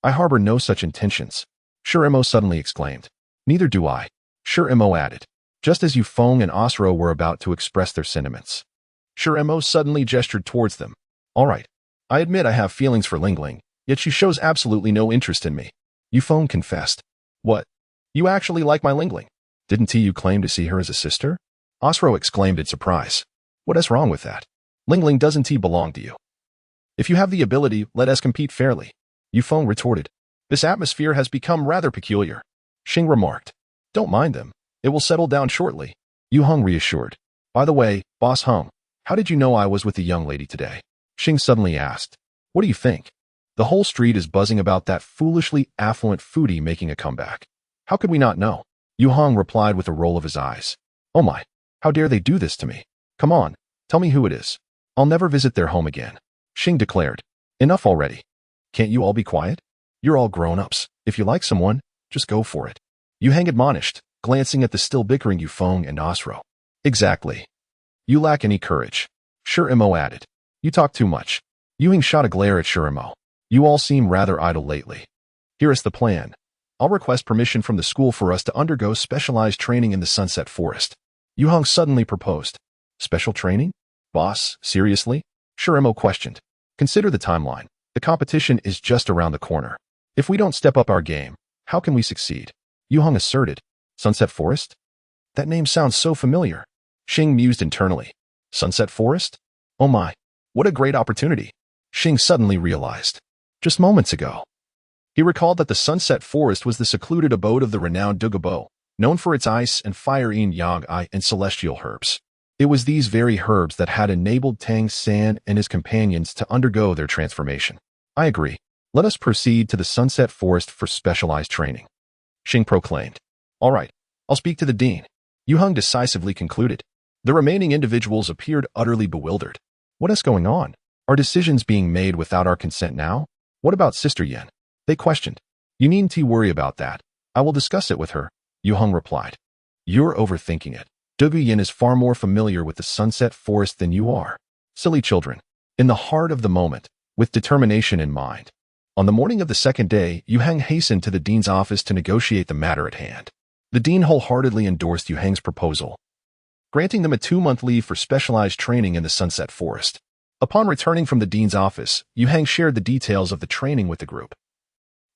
I harbor no such intentions. Shi Mo suddenly exclaimed. Neither do I. Shi Mo added, just as Yu Feng and Osro were about to express their sentiments. Shi Mo suddenly gestured towards them. All right. I admit I have feelings for Ling Ling, yet she shows absolutely no interest in me. Yu Feng confessed. What? You actually like my Ling Ling? Didn't you claim to see her as a sister? Osro exclaimed in surprise. What is wrong with that? Ling Ling doesn't belong to you. If you have the ability, let us compete fairly. Yu Feng retorted. This atmosphere has become rather peculiar. Xing remarked. Don't mind them. It will settle down shortly. Yu Heng reassured. By the way, Boss Heng, how did you know I was with the young lady today? Xing suddenly asked. What do you think? The whole street is buzzing about that foolishly affluent foodie making a comeback. How could we not know? Yu Heng replied with a roll of his eyes. Oh my, how dare they do this to me? Come on, tell me who it is. I'll never visit their home again. Xing declared. Enough already. Can't you all be quiet? You're all grown-ups. If you like someone, just go for it. Yu Heng admonished, glancing at the still bickering Yu Feng and Osro. Exactly. You lack any courage. Shurimo added. You talk too much. Yuhing shot a glare at Shurimo. You all seem rather idle lately. Here is the plan. I'll request permission from the school for us to undergo specialized training in the Sunset Forest. Yuhang suddenly proposed. Special training? Boss, seriously? Shurimo questioned. Consider the timeline. The competition is just around the corner. If we don't step up our game, how can we succeed? Yuhang asserted. Sunset Forest? That name sounds so familiar. Xing mused internally. Sunset Forest? Oh my, what a great opportunity. Xing suddenly realized. Just moments ago. He recalled that the Sunset Forest was the secluded abode of the renowned Douluo, known for its ice and fire yin-yang and celestial herbs. It was these very herbs that had enabled Tang San and his companions to undergo their transformation. I agree. Let us proceed to the Sunset Forest for specialized training. Xing proclaimed. All right, I'll speak to the dean. Yuhang decisively concluded. The remaining individuals appeared utterly bewildered. What is going on? Are decisions being made without our consent now? What about Sister Yen? They questioned. You needn't worry about that. I will discuss it with her, Yuhang replied. You're overthinking it. Douluo Yin is far more familiar with the Sunset Forest than you are. Silly children. In the heart of the moment, with determination in mind. On the morning of the second day, Yuhang hastened to the dean's office to negotiate the matter at hand. The dean wholeheartedly endorsed Yuhang's proposal, granting them a 2-month leave for specialized training in the Sunset Forest. Upon returning from the dean's office, Yuhang shared the details of the training with the group,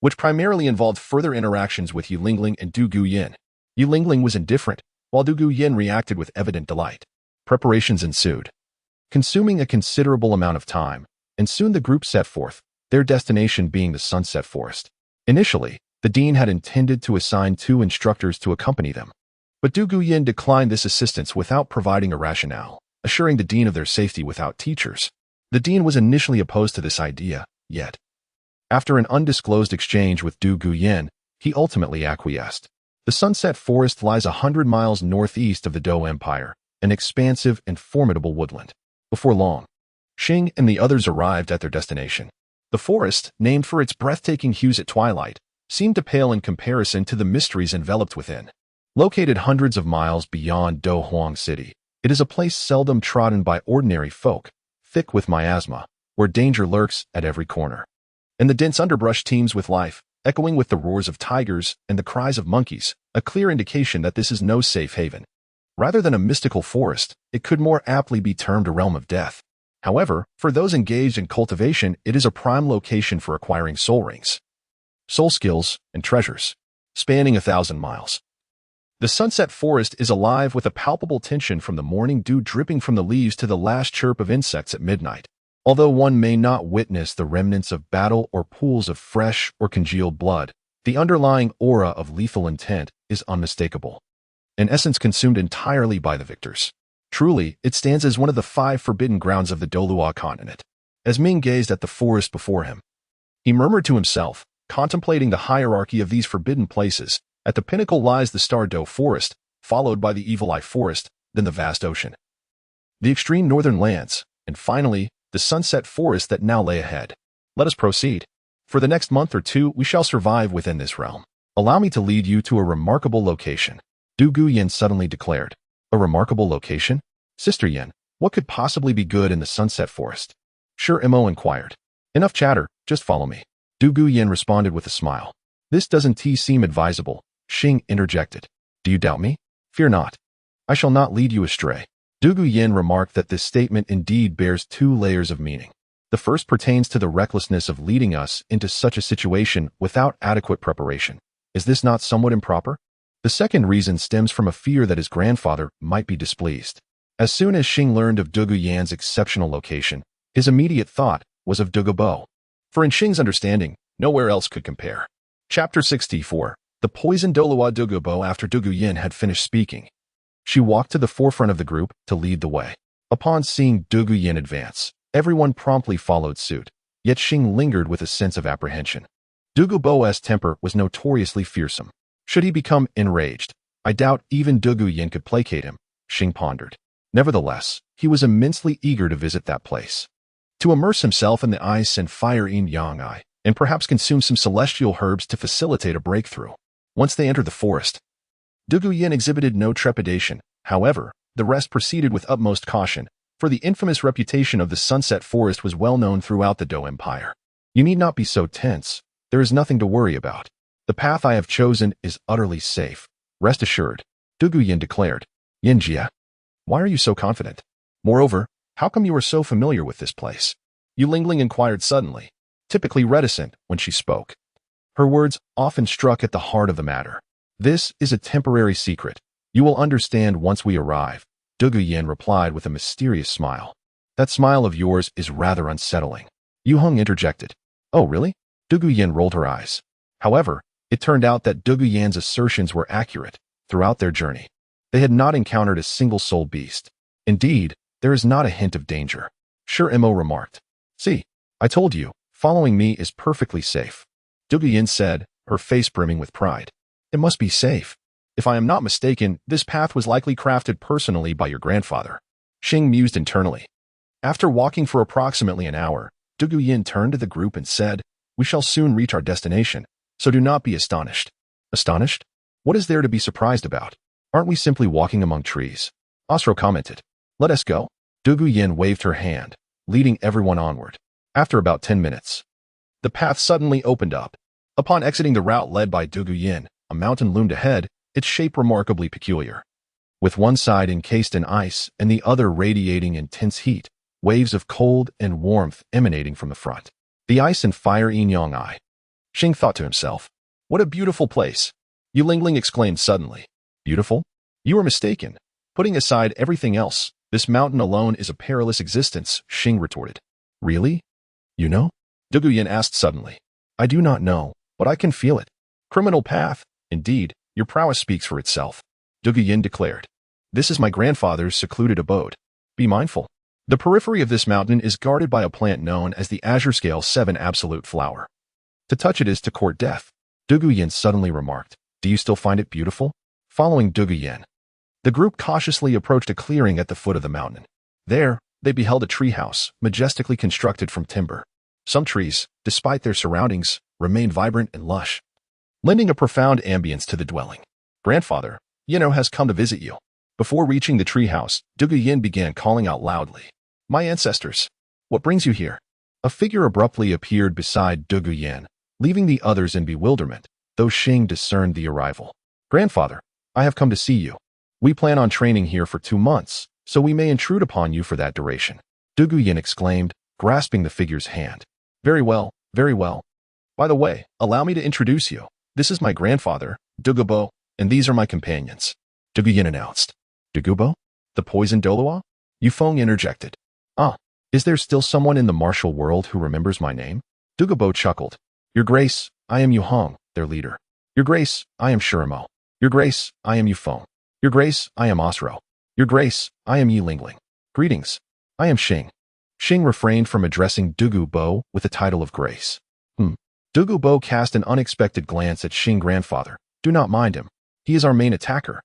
which primarily involved further interactions with Yulingling and Douluo Yin. Yulingling was indifferent, while Douluo Yin reacted with evident delight. Preparations ensued, consuming a considerable amount of time, and soon the group set forth, their destination being the Sunset Forest. Initially, the dean had intended to assign 2 instructors to accompany them, but Douluo Yin declined this assistance without providing a rationale, assuring the dean of their safety without teachers. The dean was initially opposed to this idea, yet, after an undisclosed exchange with Douluo Yin, he ultimately acquiesced. The Sunset Forest lies 100 miles northeast of the Dou Empire, an expansive and formidable woodland. Before long, Xing and the others arrived at their destination. The forest, named for its breathtaking hues at twilight, seemed to pale in comparison to the mysteries enveloped within. Located hundreds of miles beyond Dou Huang City, it is a place seldom trodden by ordinary folk, thick with miasma, where danger lurks at every corner. And the dense underbrush teems with life, echoing with the roars of tigers and the cries of monkeys, a clear indication that this is no safe haven. Rather than a mystical forest, it could more aptly be termed a realm of death. However, for those engaged in cultivation, it is a prime location for acquiring soul rings, soul skills, and treasures, spanning 1,000 miles. The Sunset Forest is alive with a palpable tension from the morning dew dripping from the leaves to the last chirp of insects at midnight. Although one may not witness the remnants of battle or pools of fresh or congealed blood, the underlying aura of lethal intent is unmistakable, an essence consumed entirely by the victors. Truly, it stands as one of the 5 forbidden grounds of the Douluo Continent. As Ming gazed at the forest before him, he murmured to himself, contemplating the hierarchy of these forbidden places. At the pinnacle lies the Star Dou Forest, followed by the Evil Eye Forest, then the vast ocean, the extreme northern lands, and finally, the Sunset Forest that now lay ahead. Let us proceed. For the next month or 2, we shall survive within this realm. Allow me to lead you to a remarkable location, Douluo Yin suddenly declared. A remarkable location? Sister Yen, what could possibly be good in the Sunset Forest? Shurimo inquired. Enough chatter, just follow me. Douluo Yin responded with a smile. This doesn't seem advisable, Xing interjected. Do you doubt me? Fear not. I shall not lead you astray. Douluo Yin remarked that this statement indeed bears 2 layers of meaning. The first pertains to the recklessness of leading us into such a situation without adequate preparation. Is this not somewhat improper? The second reason stems from a fear that his grandfather might be displeased. As soon as Xing learned of Douluo Yin's exceptional location, his immediate thought was of Douluo. For in Xing's understanding, nowhere else could compare. Chapter 64. The Poisoned Douluo. After Douluo Yin had finished speaking, she walked to the forefront of the group to lead the way. Upon seeing Douluo Yin advance, everyone promptly followed suit, yet Xing lingered with a sense of apprehension. Douluo's temper was notoriously fearsome. Should he become enraged, I doubt even Douluo Yin could placate him, Xing pondered. Nevertheless, he was immensely eager to visit that place, to immerse himself in the ice and fire yin-yang, and perhaps consume some celestial herbs to facilitate a breakthrough. Once they entered the forest, Douluo Yin exhibited no trepidation. However, The rest proceeded with utmost caution, for the infamous reputation of the Sunset Forest was well known throughout the Dou Empire. You need not be so tense. There is nothing to worry about. The path I have chosen is utterly safe. Rest assured, Douluo Yin declared. Yinjia, why are you so confident? Moreover, how come you are so familiar with this place? Yu Lingling inquired suddenly, typically reticent when she spoke. Her words often struck at the heart of the matter. This is a temporary secret. You will understand once we arrive, Douluo Yin replied with a mysterious smile. That smile of yours is rather unsettling. Yu Heng interjected. Oh, really? Douluo Yin rolled her eyes. However, it turned out that Douluo Yin's assertions were accurate. Throughout their journey, they had not encountered a single soul beast. Indeed, there is not a hint of danger. Mo remarked. See, I told you, following me is perfectly safe. Douluo Yin said, her face brimming with pride. It must be safe. If I am not mistaken, this path was likely crafted personally by your grandfather. Xing mused internally. After walking for approximately an hour, Douluo Yin turned to the group and said, we shall soon reach our destination, so do not be astonished. Astonished? What is there to be surprised about? Aren't we simply walking among trees? Osro commented. Let us go. Douluo Yin waved her hand, leading everyone onward. After about 10 minutes, the path suddenly opened up. Upon exiting the route led by Douluo Yin, a mountain loomed ahead, its shape remarkably peculiar. With one side encased in ice and the other radiating intense heat, waves of cold and warmth emanating from the front. The ice and fire yin-yang eye. Xing thought to himself, what a beautiful place. Yu Lingling exclaimed suddenly. Beautiful? You are mistaken. Putting aside everything else, this mountain alone is a perilous existence, Xing retorted. Really? You know? Douluo Yin asked suddenly. I do not know, but I can feel it. Criminal path. Indeed, your prowess speaks for itself. Douluo Yin declared. This is my grandfather's secluded abode. Be mindful. The periphery of this mountain is guarded by a plant known as the Azure Scale 7 Absolute Flower. To touch it is to court death. Douluo Yin suddenly remarked. Do you still find it beautiful? Following Douluo Yin, the group cautiously approached a clearing at the foot of the mountain. There, they beheld a treehouse, majestically constructed from timber. Some trees, despite their surroundings, remained vibrant and lush, lending a profound ambience to the dwelling. Grandfather, has come to visit you. Before reaching the treehouse, Douluo Yin began calling out loudly. My ancestors, what brings you here? A figure abruptly appeared beside Douluo Yin, leaving the others in bewilderment, though Xing discerned the arrival. Grandfather, I have come to see you. We plan on training here for 2 months, so we may intrude upon you for that duration. Douluo Yin exclaimed, grasping the figure's hand. Very well, very well. By the way, allow me to introduce you. This is my grandfather, Douluo, and these are my companions. Douluo Yin announced. Douluo? The poison Douluo? Yu Feng interjected. Ah, is there still someone in the martial world who remembers my name? Douluo chuckled. Your Grace, I am Yu Heng, their leader. Your Grace, I am Shirimo. Your Grace, I am Yu Feng. Your Grace, I am Osro. Your Grace, I am Yu Lingling. Greetings. I am Xing. Xing refrained from addressing Douluo with the title of Grace. Douluo cast an unexpected glance at Xing grandfather. Do not mind him. He is our main attacker.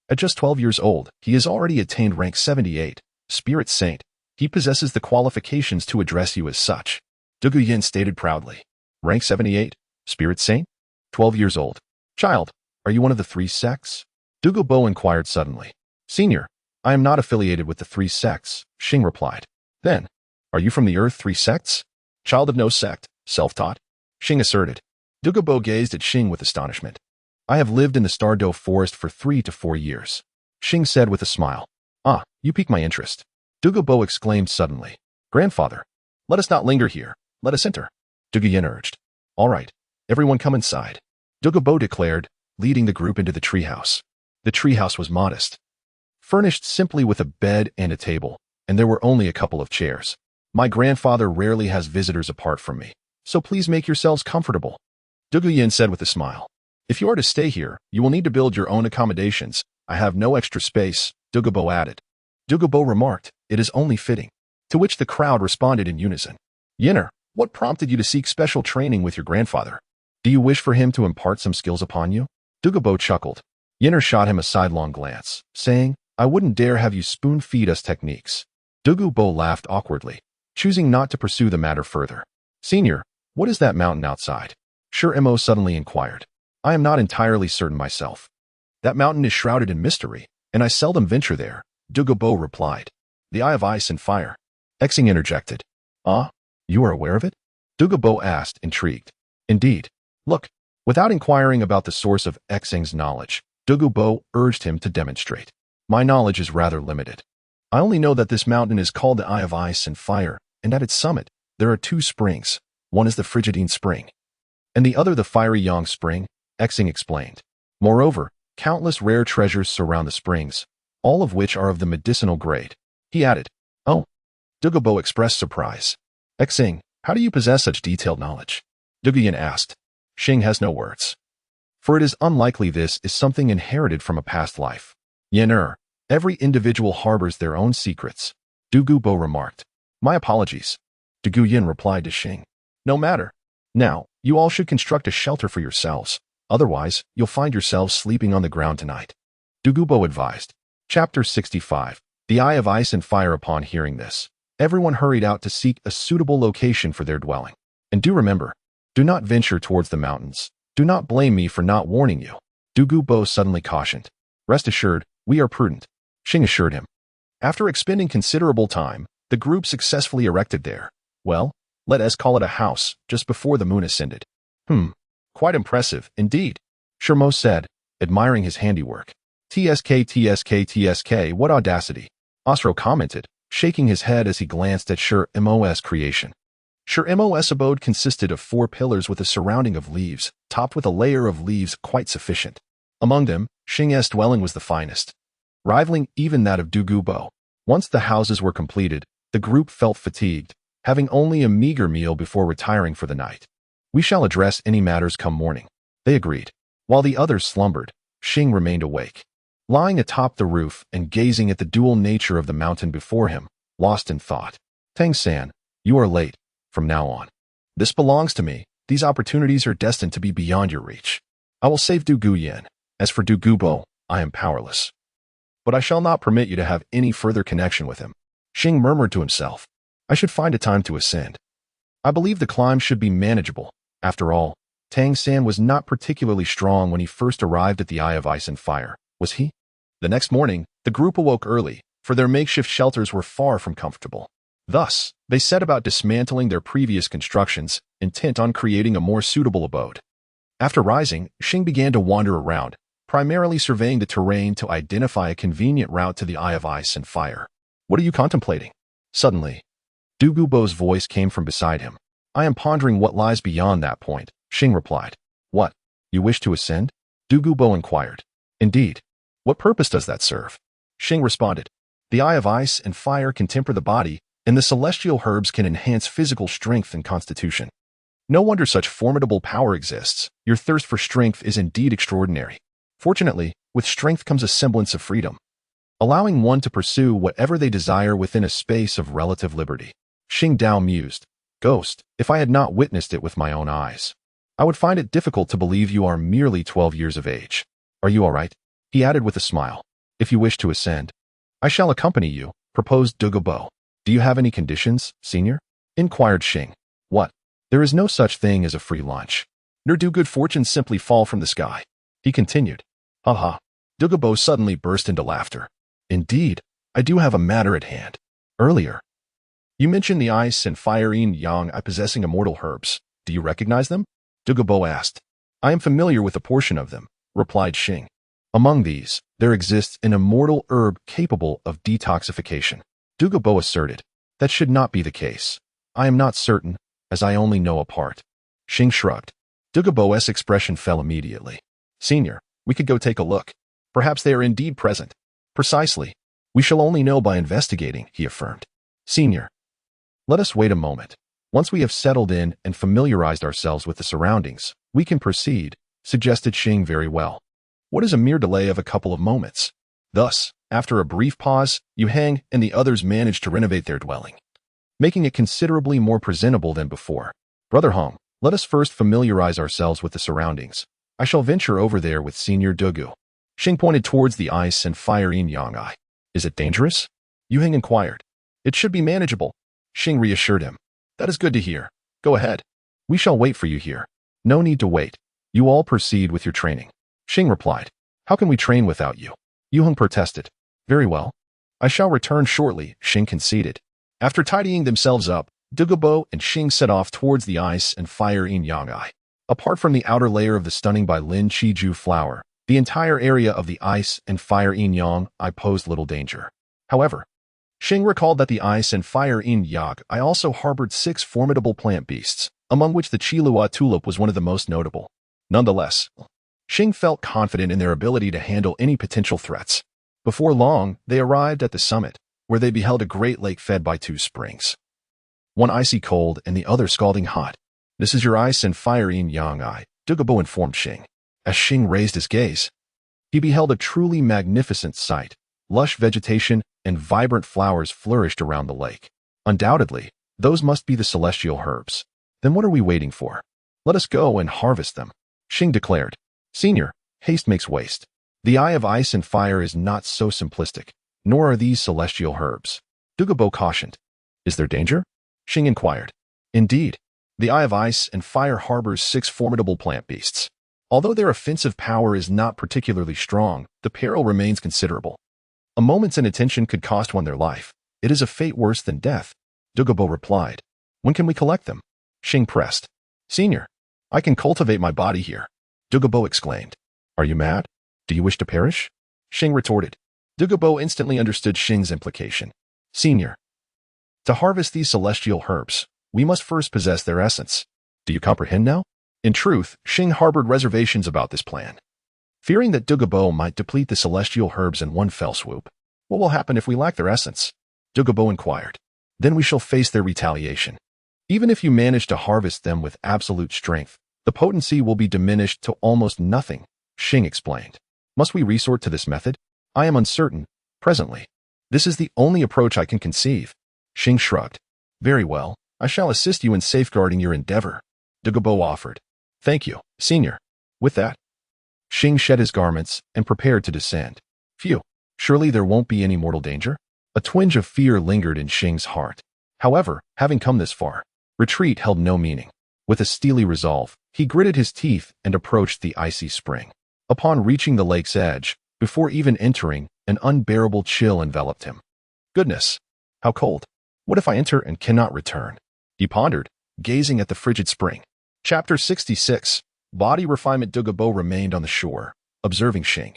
At just 12 years old, he has already attained rank 78, Spirit Saint. He possesses the qualifications to address you as such. Douluo Yin stated proudly. Rank 78, Spirit Saint? 12 years old. Child, are you one of the 3 sects? Douluo inquired suddenly. Senior, I am not affiliated with the 3 sects, Xing replied. Then, are you from the Earth 3 sects? Child of no sect, self-taught? Xing asserted. Douluo gazed at Xing with astonishment. I have lived in the Stardow Forest for 3 to 4 years, Xing said with a smile. Ah, you pique my interest. Douluo exclaimed suddenly. Grandfather, let us not linger here. Let us enter. Douluo Yin urged. All right, everyone come inside. Douluo declared, leading the group into the treehouse. The treehouse was modest, furnished simply with a bed and a table, and there were only a couple of chairs. My grandfather rarely has visitors apart from me, so please make yourselves comfortable, Douluo Yin said with a smile. If you are to stay here, you will need to build your own accommodations. I have no extra space, Douluo added. Douluo remarked, it is only fitting. To which the crowd responded in unison. Yinner, what prompted you to seek special training with your grandfather? Do you wish for him to impart some skills upon you? Douluo chuckled. Yinner shot him a sidelong glance, saying, I wouldn't dare have you spoon-feed us techniques. Douluo laughed awkwardly, choosing not to pursue the matter further. Senior, what is that mountain outside? Shirimo suddenly inquired. I am not entirely certain myself. That mountain is shrouded in mystery, and I seldom venture there, Douluo replied. The Eye of Ice and Fire. Xing interjected. Ah, you are aware of it? Douluo asked, intrigued. Indeed. Look. Without inquiring about the source of Xing's knowledge, Douluo urged him to demonstrate. My knowledge is rather limited. I only know that this mountain is called the Eye of Ice and Fire, and at its summit, there are two springs. One is the Frigidine Spring, and the other the Fiery Yang Spring, Xing explained. Moreover, countless rare treasures surround the springs, all of which are of the medicinal grade. He added. Oh. Douluo expressed surprise. Xing, how do you possess such detailed knowledge? Douluo asked. Xing has no words. For it is unlikely this is something inherited from a past life. Every individual harbors their own secrets. Douluo remarked. My apologies. Douluo replied to Xing. No matter. Now, you all should construct a shelter for yourselves. Otherwise, you'll find yourselves sleeping on the ground tonight. Douluo advised. Chapter 65. The Eye of Ice and Fire. Upon hearing this, everyone hurried out to seek a suitable location for their dwelling. And do remember, do not venture towards the mountains. Do not blame me for not warning you. Douluo suddenly cautioned. Rest assured, we are prudent. Xing assured him. After expending considerable time, the group successfully erected their, well, let us call it a house, just before the moon ascended. Quite impressive, indeed, Shermo said, admiring his handiwork. TSK, what audacity, Osro commented, shaking his head as he glanced at Shermo's creation. Shermo's abode consisted of 4 pillars with a surrounding of leaves, topped with a layer of leaves quite sufficient. Among them, Xing's dwelling was the finest, rivaling even that of Douluo. Once the houses were completed, the group felt fatigued, having only a meager meal before retiring for the night. We shall address any matters come morning, they agreed. While the others slumbered, Xing remained awake, lying atop the roof and gazing at the dual nature of the mountain before him, lost in thought. Tang-san, you are late. From now on, this belongs to me. These opportunities are destined to be beyond your reach. I will save Douluo. As for Douluo, I am powerless. But I shall not permit you to have any further connection with him. Xing murmured to himself. I should find a time to ascend. I believe the climb should be manageable. After all, Tang-san was not particularly strong when he first arrived at the Eye of Ice and Fire, was he? The next morning, the group awoke early, for their makeshift shelters were far from comfortable. Thus, they set about dismantling their previous constructions, intent on creating a more suitable abode. After rising, Xing began to wander around, primarily surveying the terrain to identify a convenient route to the Eye of Ice and Fire. What are you contemplating? Suddenly, Douluo's voice came from beside him. I am pondering what lies beyond that point, Xing replied. What? You wish to ascend? Douluo inquired. Indeed. What purpose does that serve? Xing responded. The Eye of Ice and Fire can temper the body, and the celestial herbs can enhance physical strength and constitution. No wonder such formidable power exists. Your thirst for strength is indeed extraordinary. Fortunately, with strength comes a semblance of freedom, allowing one to pursue whatever they desire within a space of relative liberty. Xing Dao mused. Ghost, if I had not witnessed it with my own eyes, I would find it difficult to believe you are merely 12 years of age. Are you all right? He added with a smile. If you wish to ascend, I shall accompany you, proposed Douluo. Do you have any conditions, senior? Inquired Xing. What? There is no such thing as a free lunch. Nor do good fortunes simply fall from the sky. He continued. Ha. Douluo suddenly burst into laughter. Indeed, I do have a matter at hand. Earlier, you mentioned the ice and fire yin yang possessing immortal herbs. Do you recognize them? Douluo asked. I am familiar with a portion of them, replied Xing. Among these, there exists an immortal herb capable of detoxification. Douluo asserted. That should not be the case. I am not certain, as I only know a part. Xing shrugged. Douluo's expression fell immediately. Senior, we could go take a look. Perhaps they are indeed present. Precisely. We shall only know by investigating, he affirmed. Senior, let us wait a moment. Once we have settled in and familiarized ourselves with the surroundings, we can proceed, suggested Xing. Very well. What is a mere delay of a couple of moments? Thus, after a brief pause, Yuhang and the others managed to renovate their dwelling, making it considerably more presentable than before. Brother Hong, let us first familiarize ourselves with the surroundings. I shall venture over there with Senior Douluo. Xing pointed towards the ice and fire yin-yang eye. Is it dangerous? Yuhang inquired. It should be manageable. Xing reassured him. That is good to hear. Go ahead. We shall wait for you here. No need to wait. You all proceed with your training. Xing replied. How can we train without you? Yuhang protested. Very well. I shall return shortly, Xing conceded. After tidying themselves up, Douluo and Xing set off towards the ice and fire yin-yang eye. Apart from the outer layer of the stunning by Lin Qiju flower, the entire area of the ice and fire yin-yang eye posed little danger. However, Xing recalled that the ice and fire yin-yang eye also harbored 6 formidable plant beasts, among which the Qilua tulip was one of the most notable. Nonetheless, Xing felt confident in their ability to handle any potential threats. Before long, they arrived at the summit, where they beheld a great lake fed by 2 springs. One icy cold and the other scalding hot. This is your ice and fire yin-yang eye, Douluo informed Xing. As Xing raised his gaze, he beheld a truly magnificent sight. Lush vegetation and vibrant flowers flourished around the lake. Undoubtedly, those must be the celestial herbs. Then what are we waiting for? Let us go and harvest them, Xing declared. Senior, haste makes waste. The eye of ice and fire is not so simplistic, nor are these celestial herbs. Douluo cautioned. Is there danger? Xing inquired. Indeed, the eye of ice and fire harbors 6 formidable plant beasts. Although their offensive power is not particularly strong, the peril remains considerable. A moment's inattention could cost one their life. It is a fate worse than death, Douluo replied. When can we collect them? Xing pressed. Senior, I can cultivate my body here, Douluo exclaimed. Are you mad? Do you wish to perish? Xing retorted. Douluo instantly understood Xing's implication. Senior, to harvest these celestial herbs, we must first possess their essence. Do you comprehend now? In truth, Xing harbored reservations about this plan. Fearing that Douluo might deplete the celestial herbs in one fell swoop. What will happen if we lack their essence? Douluo inquired. Then we shall face their retaliation. Even if you manage to harvest them with absolute strength, the potency will be diminished to almost nothing, Xing explained. Must we resort to this method? I am uncertain, presently. This is the only approach I can conceive. Xing shrugged. Very well, I shall assist you in safeguarding your endeavor, Douluo offered. Thank you, Senior. With that, Xing shed his garments and prepared to descend. Phew, surely there won't be any mortal danger? A twinge of fear lingered in Xing's heart. However, having come this far, retreat held no meaning. With a steely resolve, he gritted his teeth and approached the icy spring. Upon reaching the lake's edge, before even entering, an unbearable chill enveloped him. Goodness, how cold. What if I enter and cannot return? He pondered, gazing at the frigid spring. Chapter 66. Body refinement. Douluo remained on the shore, observing Xing,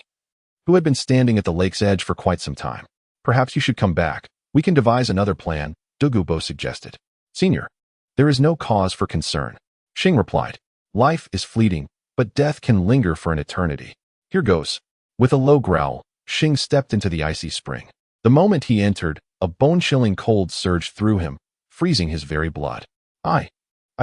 who had been standing at the lake's edge for quite some time. Perhaps you should come back. We can devise another plan, Douluo suggested. Senior, there is no cause for concern, Xing replied. Life is fleeting, but death can linger for an eternity. Here goes. With a low growl, Xing stepped into the icy spring. The moment he entered, a bone-chilling cold surged through him, freezing his very blood. I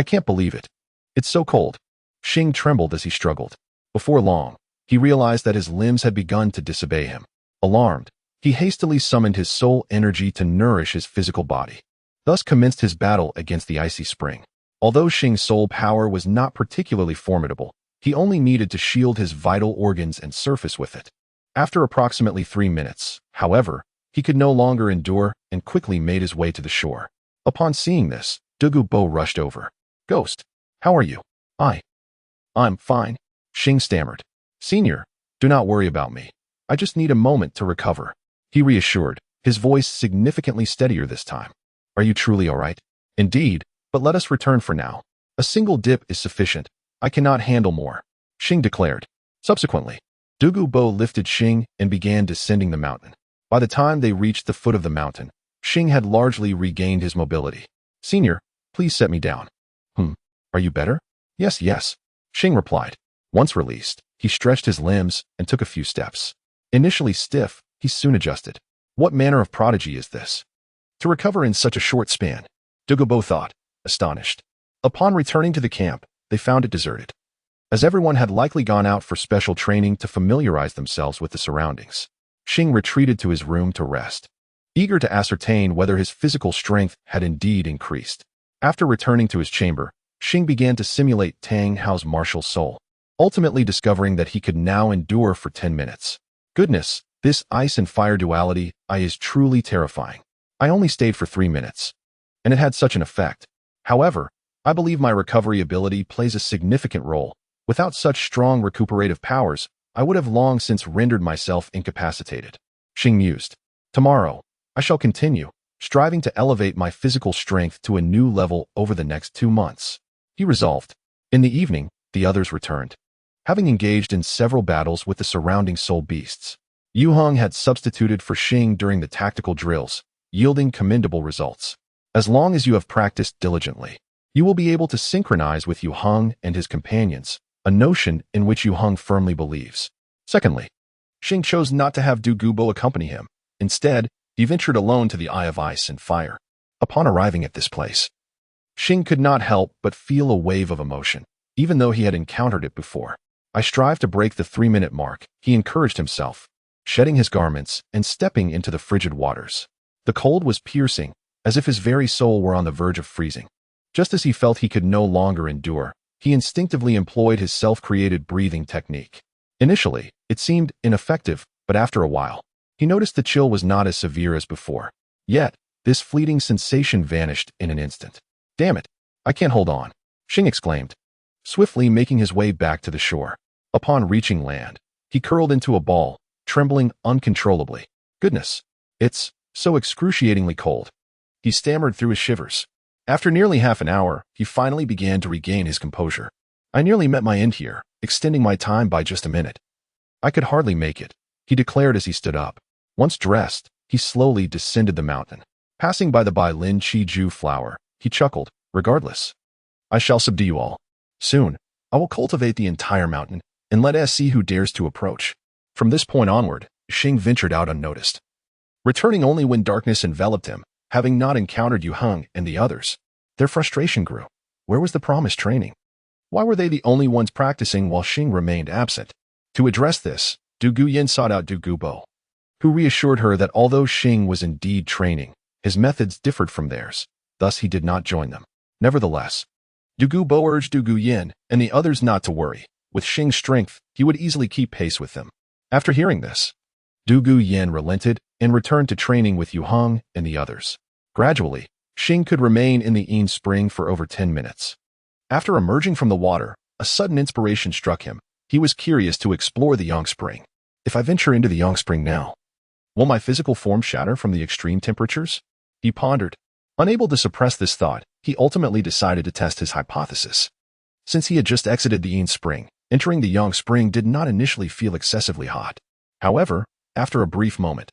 can't believe it. It's so cold. Xing trembled as he struggled. Before long, he realized that his limbs had begun to disobey him. Alarmed, he hastily summoned his soul energy to nourish his physical body. Thus commenced his battle against the icy spring. Although Xing's soul power was not particularly formidable, he only needed to shield his vital organs and surface with it. After approximately 3 minutes, however, he could no longer endure and quickly made his way to the shore. Upon seeing this, Douluo rushed over. Ghost, how are you? I'm fine, Xing stammered. Senior, do not worry about me. I just need a moment to recover, he reassured, his voice significantly steadier this time. Are you truly all right? Indeed, but let us return for now. A single dip is sufficient. I cannot handle more, Xing declared. Subsequently, Douluo lifted Xing and began descending the mountain. By the time they reached the foot of the mountain, Xing had largely regained his mobility. Senior, please set me down. Are you better? Yes, Xing replied. Once released, he stretched his limbs and took a few steps. Initially stiff, he soon adjusted. What manner of prodigy is this? To recover in such a short span, Douluo thought, astonished. Upon returning to the camp, they found it deserted, as everyone had likely gone out for special training to familiarize themselves with the surroundings. Xing retreated to his room to rest, eager to ascertain whether his physical strength had indeed increased. After returning to his chamber, Xing began to simulate Tang Hao's martial soul, ultimately discovering that he could now endure for 10 minutes. Goodness, this ice and fire duality is truly terrifying. I only stayed for 3 minutes, and it had such an effect. However, I believe my recovery ability plays a significant role. Without such strong recuperative powers, I would have long since rendered myself incapacitated. Xing mused. Tomorrow, I shall continue, striving to elevate my physical strength to a new level over the next 2 months. He resolved. In the evening, the others returned. Having engaged in several battles with the surrounding soul beasts, Yu Heng had substituted for Xing during the tactical drills, yielding commendable results. As long as you have practiced diligently, you will be able to synchronize with Yu Heng and his companions, a notion in which Yu Heng firmly believes. Secondly, Xing chose not to have Du Gubo accompany him. Instead, he ventured alone to the Eye of Ice and Fire. Upon arriving at this place, Xing could not help but feel a wave of emotion, even though he had encountered it before. I strive to break the 3-minute mark, he encouraged himself, shedding his garments and stepping into the frigid waters. The cold was piercing, as if his very soul were on the verge of freezing. Just as he felt he could no longer endure, he instinctively employed his self-created breathing technique. Initially, it seemed ineffective, but after a while, he noticed the chill was not as severe as before. Yet, this fleeting sensation vanished in an instant. Damn it, I can't hold on, Xing exclaimed, swiftly making his way back to the shore. Upon reaching land, he curled into a ball, trembling uncontrollably. Goodness, it's so excruciatingly cold. He stammered through his shivers. After nearly half an hour, he finally began to regain his composure. I nearly met my end here, extending my time by just a minute. I could hardly make it, he declared as he stood up. Once dressed, he slowly descended the mountain. Passing by the Bai Lin Chi Ju flower, he chuckled, regardless. I shall subdue you all. Soon, I will cultivate the entire mountain, and let us see who dares to approach. From this point onward, Xing ventured out unnoticed, returning only when darkness enveloped him, having not encountered Yu Heng and the others. Their frustration grew. Where was the promised training? Why were they the only ones practicing while Xing remained absent? To address this, Du Guyin sought out Du Gubo, who reassured her that although Xing was indeed training, his methods differed from theirs, thus he did not join them. Nevertheless, Du Gubo urged Du Guyin and the others not to worry. With Xing's strength, he would easily keep pace with them. After hearing this, Du Guyin relented and returned to training with Yu Heng and the others. Gradually, Xing could remain in the Yin Spring for over 10 minutes. After emerging from the water, a sudden inspiration struck him. He was curious to explore the Yang Spring. If I venture into the Yang Spring now, will my physical form shatter from the extreme temperatures? He pondered. Unable to suppress this thought, he ultimately decided to test his hypothesis. Since he had just exited the Yin Spring, entering the Yang Spring did not initially feel excessively hot. However, after a brief moment,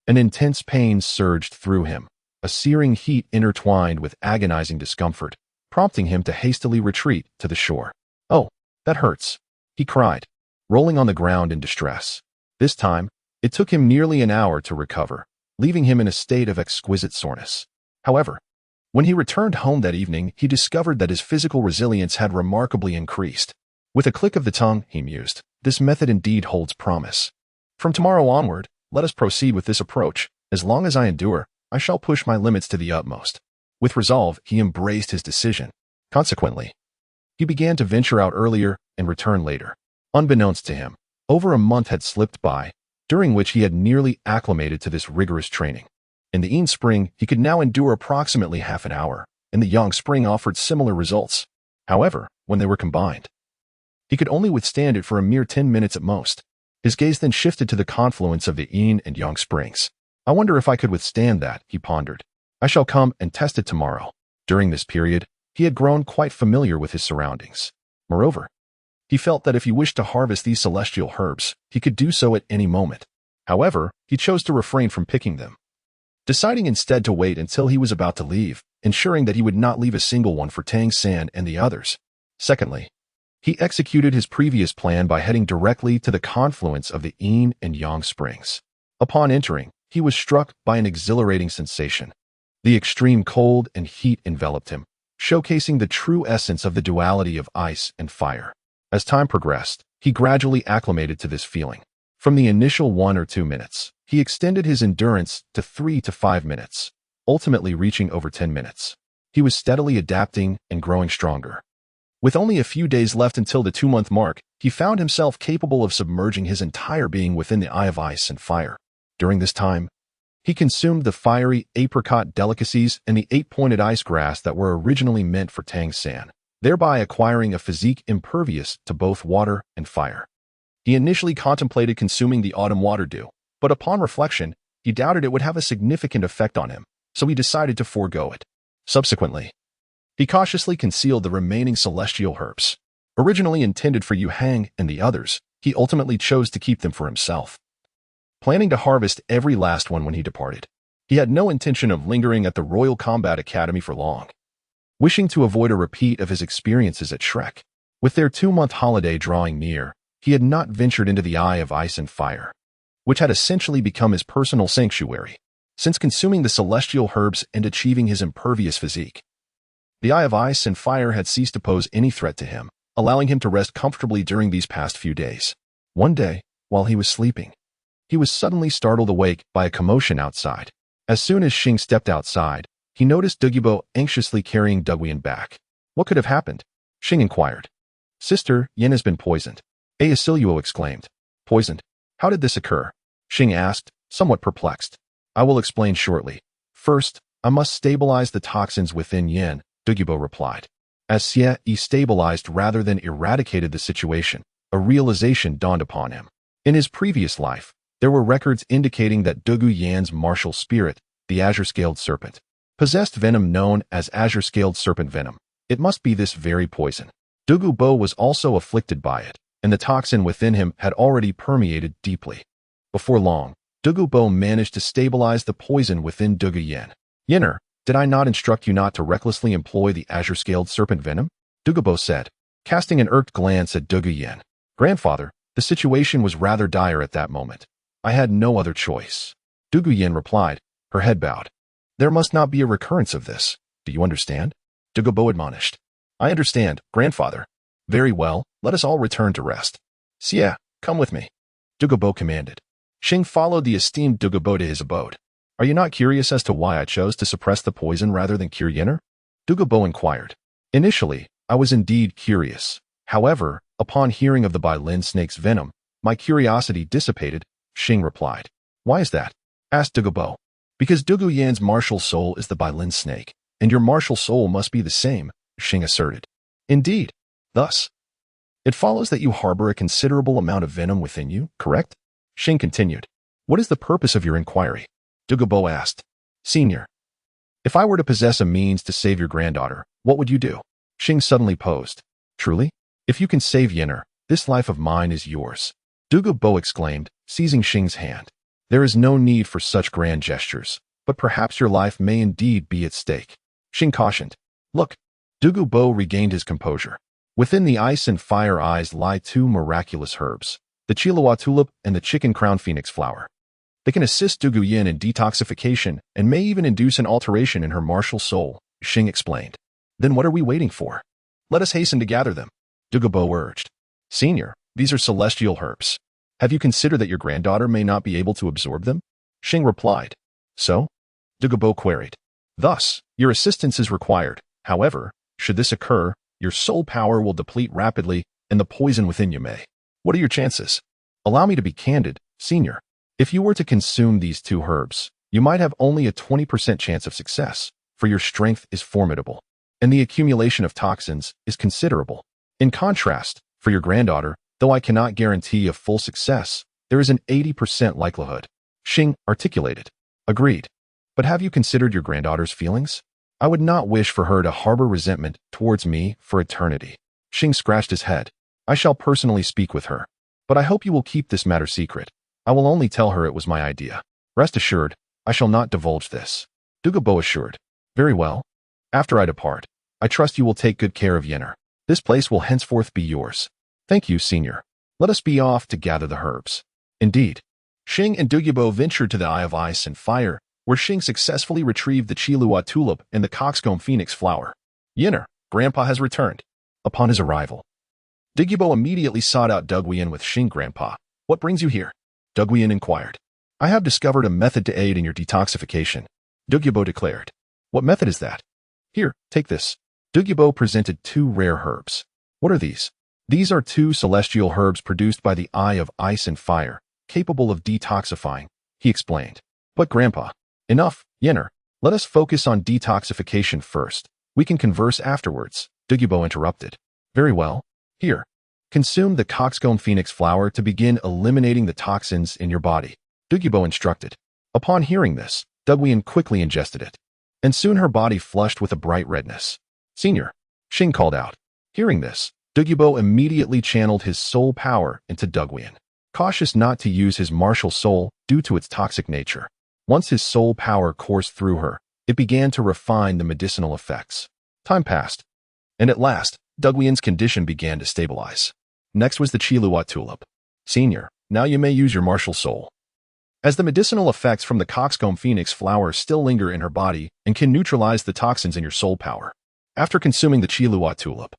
an intense pain surged through him, a searing heat intertwined with agonizing discomfort, prompting him to hastily retreat to the shore. Oh, that hurts, he cried, rolling on the ground in distress. This time, it took him nearly an hour to recover, leaving him in a state of exquisite soreness. However, when he returned home that evening, he discovered that his physical resilience had remarkably increased. With a click of the tongue, he mused, this method indeed holds promise. From tomorrow onward, let us proceed with this approach. As long as I endure, I shall push my limits to the utmost. With resolve, he embraced his decision. Consequently, he began to venture out earlier and return later. Unbeknownst to him, over a month had slipped by, during which he had nearly acclimated to this rigorous training. In the Yin Spring, he could now endure approximately half an hour, and the Yang Spring offered similar results. However, when they were combined, he could only withstand it for a mere 10 minutes at most. His gaze then shifted to the confluence of the Yin and Yang Springs. I wonder if I could withstand that, he pondered. I shall come and test it tomorrow. During this period, he had grown quite familiar with his surroundings. Moreover, he felt that if he wished to harvest these celestial herbs, he could do so at any moment. However, he chose to refrain from picking them, deciding instead to wait until he was about to leave, ensuring that he would not leave a single one for Tang San and the others. Secondly, he executed his previous plan by heading directly to the confluence of the Yin and Yang Springs. Upon entering, he was struck by an exhilarating sensation. The extreme cold and heat enveloped him, showcasing the true essence of the duality of ice and fire. As time progressed, he gradually acclimated to this feeling. From the initial 1 or 2 minutes, he extended his endurance to 3 to 5 minutes, ultimately reaching over 10 minutes. He was steadily adapting and growing stronger. With only a few days left until the 2-month mark, he found himself capable of submerging his entire being within the Eye of Ice and Fire. During this time, he consumed the fiery apricot delicacies and the 8-pointed ice grass that were originally meant for Tang San, thereby acquiring a physique impervious to both water and fire. He initially contemplated consuming the autumn water dew, but upon reflection, He doubted it would have a significant effect on him, so he decided to forego it. Subsequently, he cautiously concealed the remaining celestial herbs. Originally intended for Yu Hang and the others, he ultimately chose to keep them for himself, planning to harvest every last one when he departed. He had no intention of lingering at the Royal Combat Academy for long. Wishing to avoid a repeat of his experiences at Shrek, with their 2-month holiday drawing near, he had not ventured into the Eye of Ice and Fire, which had essentially become his personal sanctuary, since consuming the celestial herbs and achieving his impervious physique. The Eye of Ice and Fire had ceased to pose any threat to him, allowing him to rest comfortably during these past few days. One day, while he was sleeping, he was suddenly startled awake by a commotion outside. As soon as Xing stepped outside, he noticed Douluo anxiously carrying Douluo back. What could have happened? Xing inquired. Sister, Yin has been poisoned. Douluo exclaimed. Poisoned? How did this occur? Xing asked, somewhat perplexed. I will explain shortly. First, I must stabilize the toxins within Yin, Douluo replied. As Xie stabilized rather than eradicated the situation, a realization dawned upon him. In his previous life, there were records indicating that Douluo Yan's martial spirit, the azure-scaled serpent, possessed venom known as azure-scaled serpent venom. It must be this very poison. Douluo was also afflicted by it, and the toxin within him had already permeated deeply. Before long, Douluo managed to stabilize the poison within Douluo Yan. Yinner, did I not instruct you not to recklessly employ the azure-scaled serpent venom? Douluo said, casting an irked glance at Douluo Yan. Grandfather, the situation was rather dire at that moment. I had no other choice. Douluo Yan replied, her head bowed. There must not be a recurrence of this. Do you understand? Douluo admonished. I understand, grandfather. Very well, let us all return to rest. Xie, come with me. Douluo commanded. Xing followed the esteemed Douluo to his abode. Are you not curious as to why I chose to suppress the poison rather than cure Yinner? Douluo inquired. Initially, I was indeed curious. However, upon hearing of the Bailin snake's venom, my curiosity dissipated, Xing replied. Why is that? Asked Douluo. Because Douluo Yan's martial soul is the Bailin snake, and your martial soul must be the same, Xing asserted. Indeed. Thus, it follows that you harbor a considerable amount of venom within you, correct? Xing continued. What is the purpose of your inquiry? Douluo asked. Senior, if I were to possess a means to save your granddaughter, what would you do? Xing suddenly posed. Truly? If you can save Yinner, this life of mine is yours. Douluo exclaimed, seizing Xing's hand. There is no need for such grand gestures, but perhaps your life may indeed be at stake. Xing cautioned. Look. Douluo regained his composure. Within the ice and fire eyes lie 2 miraculous herbs, the Chihuahua tulip and the chicken crown phoenix flower. They can assist Douluo Yan in detoxification and may even induce an alteration in her martial soul, Xing explained. Then what are we waiting for? Let us hasten to gather them, Douluo urged. Senior, these are celestial herbs. Have you considered that your granddaughter may not be able to absorb them? Xing replied. So? Douluo queried. Thus, your assistance is required. However, should this occur, your soul power will deplete rapidly and the poison within you may. What are your chances? Allow me to be candid, Senior. If you were to consume these 2 herbs, you might have only a 20% chance of success, for your strength is formidable, and the accumulation of toxins is considerable. In contrast, for your granddaughter, though I cannot guarantee a full success, there is an 80% likelihood. Xing articulated. Agreed. But have you considered your granddaughter's feelings? I would not wish for her to harbor resentment towards me for eternity. Xing scratched his head. I shall personally speak with her, but I hope you will keep this matter secret. I will only tell her it was my idea. Rest assured, I shall not divulge this. Douluo assured. Very well. After I depart, I trust you will take good care of Yinner. This place will henceforth be yours. Thank you, Senior. Let us be off to gather the herbs. Indeed. Xing and Douluo ventured to the Eye of Ice and Fire, where Xing successfully retrieved the Chihuahua tulip and the coxcomb phoenix flower. Yinner, Grandpa has returned. Upon his arrival, Douluo immediately sought out Douluo Yan with Xing. Grandpa, what brings you here? Douluo Yan inquired. I have discovered a method to aid in your detoxification, Douluo declared. What method is that? Here, take this. Douluo presented 2 rare herbs. What are these? These are 2 celestial herbs produced by the Eye of Ice and Fire, capable of detoxifying, he explained. But Grandpa, enough, Yinner. Let us focus on detoxification first. We can converse afterwards, Douluo interrupted. Very well. Here. Consume the coxcomb phoenix flower to begin eliminating the toxins in your body, Douluo instructed. Upon hearing this, Duguyan quickly ingested it, and soon her body flushed with a bright redness. Senior, Xing called out. Hearing this, Dugubo immediately channeled his soul power into Duguyan, cautious not to use his martial soul due to its toxic nature. Once his soul power coursed through her, it began to refine the medicinal effects. Time passed, and at last, Duguyan's condition began to stabilize. Next was the Qiluo tulip. Senior, now you may use your martial soul. As the medicinal effects from the coxcomb phoenix flower still linger in her body and can neutralize the toxins in your soul power. After consuming the Qiluo tulip,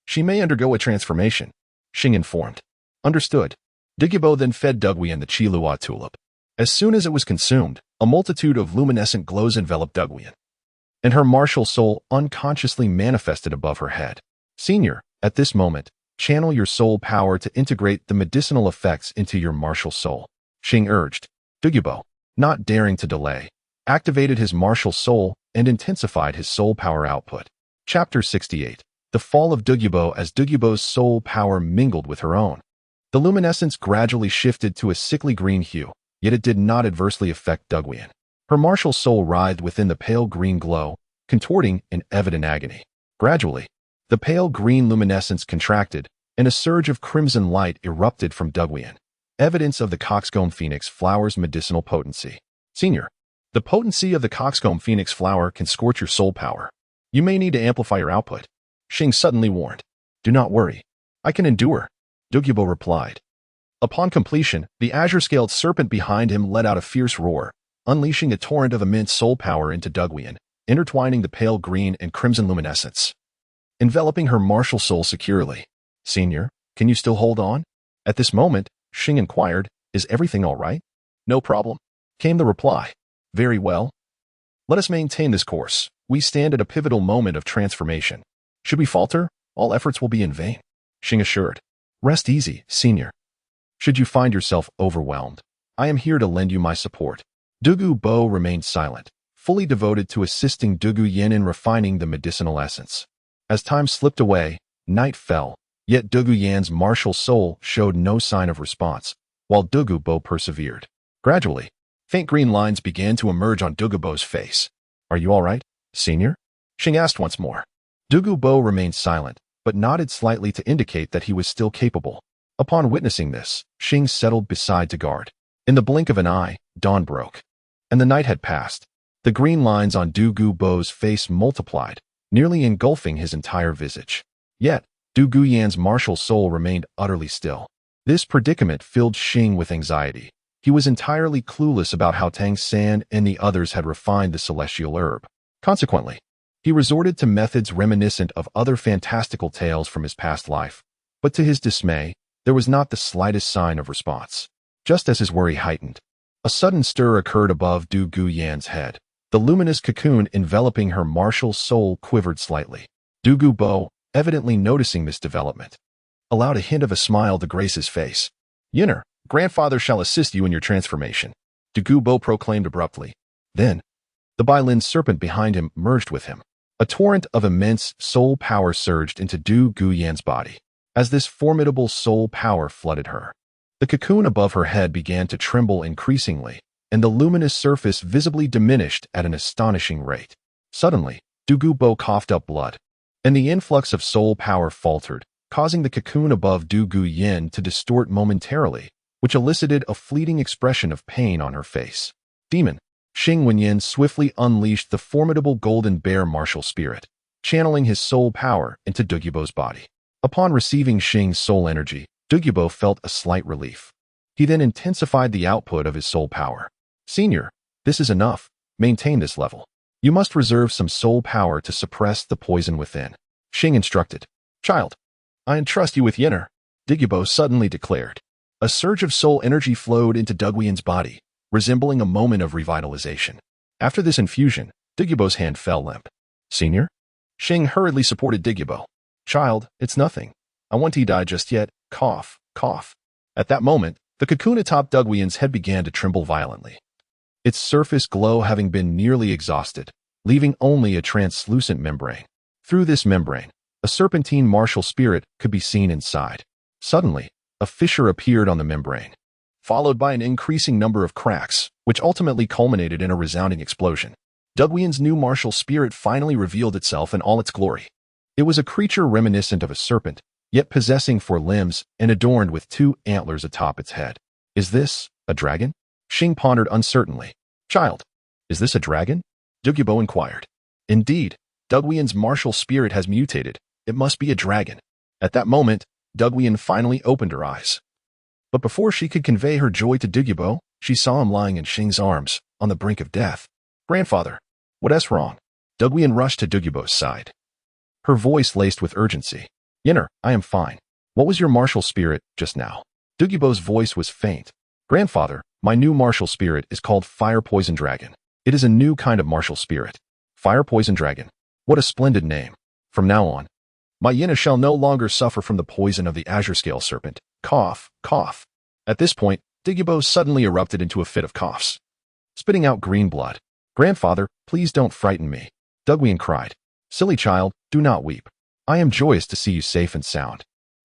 she may undergo a transformation, Xing informed. Understood. Dugubo then fed Duguyan the Qiluo tulip. As soon as it was consumed, a multitude of luminescent glows enveloped Duguyan, and her martial soul unconsciously manifested above her head. Senior, at this moment, channel your soul power to integrate the medicinal effects into your martial soul, Xing urged. Dugubo, not daring to delay, activated his martial soul and intensified his soul power output. Chapter 68. The Fall of Dugubo. As Dugubo's soul power mingled with her own, the luminescence gradually shifted to a sickly green hue, yet it did not adversely affect Duguyan. Her martial soul writhed within the pale green glow, contorting in evident agony. Gradually, the pale green luminescence contracted, and a surge of crimson light erupted from Duguyan, evidence of the coxcomb phoenix flower's medicinal potency. Senior, the potency of the coxcomb phoenix flower can scorch your soul power. You may need to amplify your output, Xing suddenly warned. Do not worry. I can endure, Dugubo replied. Upon completion, the azure-scaled serpent behind him let out a fierce roar, unleashing a torrent of immense soul power into Duguyan, intertwining the pale green and crimson luminescence, enveloping her martial soul securely. Senior, can you still hold on? At this moment, Xing inquired, is everything all right? No problem, came the reply. Very well. Let us maintain this course. We stand at a pivotal moment of transformation. Should we falter, all efforts will be in vain, Xing assured. Rest easy, Senior. Should you find yourself overwhelmed, I am here to lend you my support. Dugubo remained silent, fully devoted to assisting Duguyan in refining the medicinal essence. As time slipped away, night fell, yet Duguyan's martial soul showed no sign of response, while Dugubo persevered. Gradually, faint green lines began to emerge on Dugubo's face. Are you all right, Senior? Xing asked once more. Dugubo remained silent, but nodded slightly to indicate that he was still capable. Upon witnessing this, Xing settled beside to guard. In the blink of an eye, dawn broke, and the night had passed. The green lines on Dugubo's face multiplied, nearly engulfing his entire visage. Yet, Duguyan's martial soul remained utterly still. This predicament filled Xing with anxiety. He was entirely clueless about how Tang San and the others had refined the celestial herb. Consequently, he resorted to methods reminiscent of other fantastical tales from his past life. But to his dismay, there was not the slightest sign of response. Just as his worry heightened, a sudden stir occurred above Duguyan's head. The luminous cocoon enveloping her martial soul quivered slightly. Dugubo, evidently noticing this development, allowed a hint of a smile to grace his face. Yinner, grandfather shall assist you in your transformation, Dugubo proclaimed abruptly. Then, the Bailin serpent behind him merged with him. A torrent of immense soul power surged into Duguyan's body. As this formidable soul power flooded her, the cocoon above her head began to tremble increasingly, and the luminous surface visibly diminished at an astonishing rate. Suddenly, Dugubo coughed up blood, and the influx of soul power faltered, causing the cocoon above Duguyan to distort momentarily, which elicited a fleeting expression of pain on her face. Demon, Xing Wenyan swiftly unleashed the formidable golden bear martial spirit, channeling his soul power into Dugubo's body. Upon receiving Xing's soul energy, Dugubo felt a slight relief. He then intensified the output of his soul power. Senior, this is enough. Maintain this level. You must reserve some soul power to suppress the poison within, Xing instructed. Child, I entrust you with Yinner, Dugubo suddenly declared. A surge of soul energy flowed into Duguyan's body, resembling a moment of revitalization. After this infusion, Dugubo's hand fell limp. Senior? Xing hurriedly supported Dugubo. Child, it's nothing. I won't die just yet. Cough, cough. At that moment, the cocoon atop Duguyan's head began to tremble violently, its surface glow having been nearly exhausted, leaving only a translucent membrane. Through this membrane, a serpentine martial spirit could be seen inside. Suddenly, a fissure appeared on the membrane, followed by an increasing number of cracks, which which ultimately culminated in a resounding explosion. Duguyen's new martial spirit finally revealed itself in all its glory. It was a creature reminiscent of a serpent, yet possessing 4 limbs and adorned with 2 antlers atop its head. Is this a dragon? Xing pondered uncertainly. Child, is this a dragon? Douluo inquired. Indeed, Duguyen's martial spirit has mutated. It must be a dragon. At that moment, Douluo finally opened her eyes. But before she could convey her joy to Douluo, she saw him lying in Xing's arms, on the brink of death. Grandfather, what's wrong? Douluo rushed to Douluo's side. Her voice laced with urgency. Yenner, I am fine. What was your martial spirit just now? Douluo's voice was faint. Grandfather, my new martial spirit is called Fire Poison Dragon. It is a new kind of martial spirit. Fire Poison Dragon. What a splendid name. From now on, my Yenna shall no longer suffer from the poison of the azure scale serpent. Cough, cough. At this point, Douluo suddenly erupted into a fit of coughs, spitting out green blood. Grandfather, please don't frighten me. Douluo cried. Silly child, do not weep. I am joyous to see you safe and sound,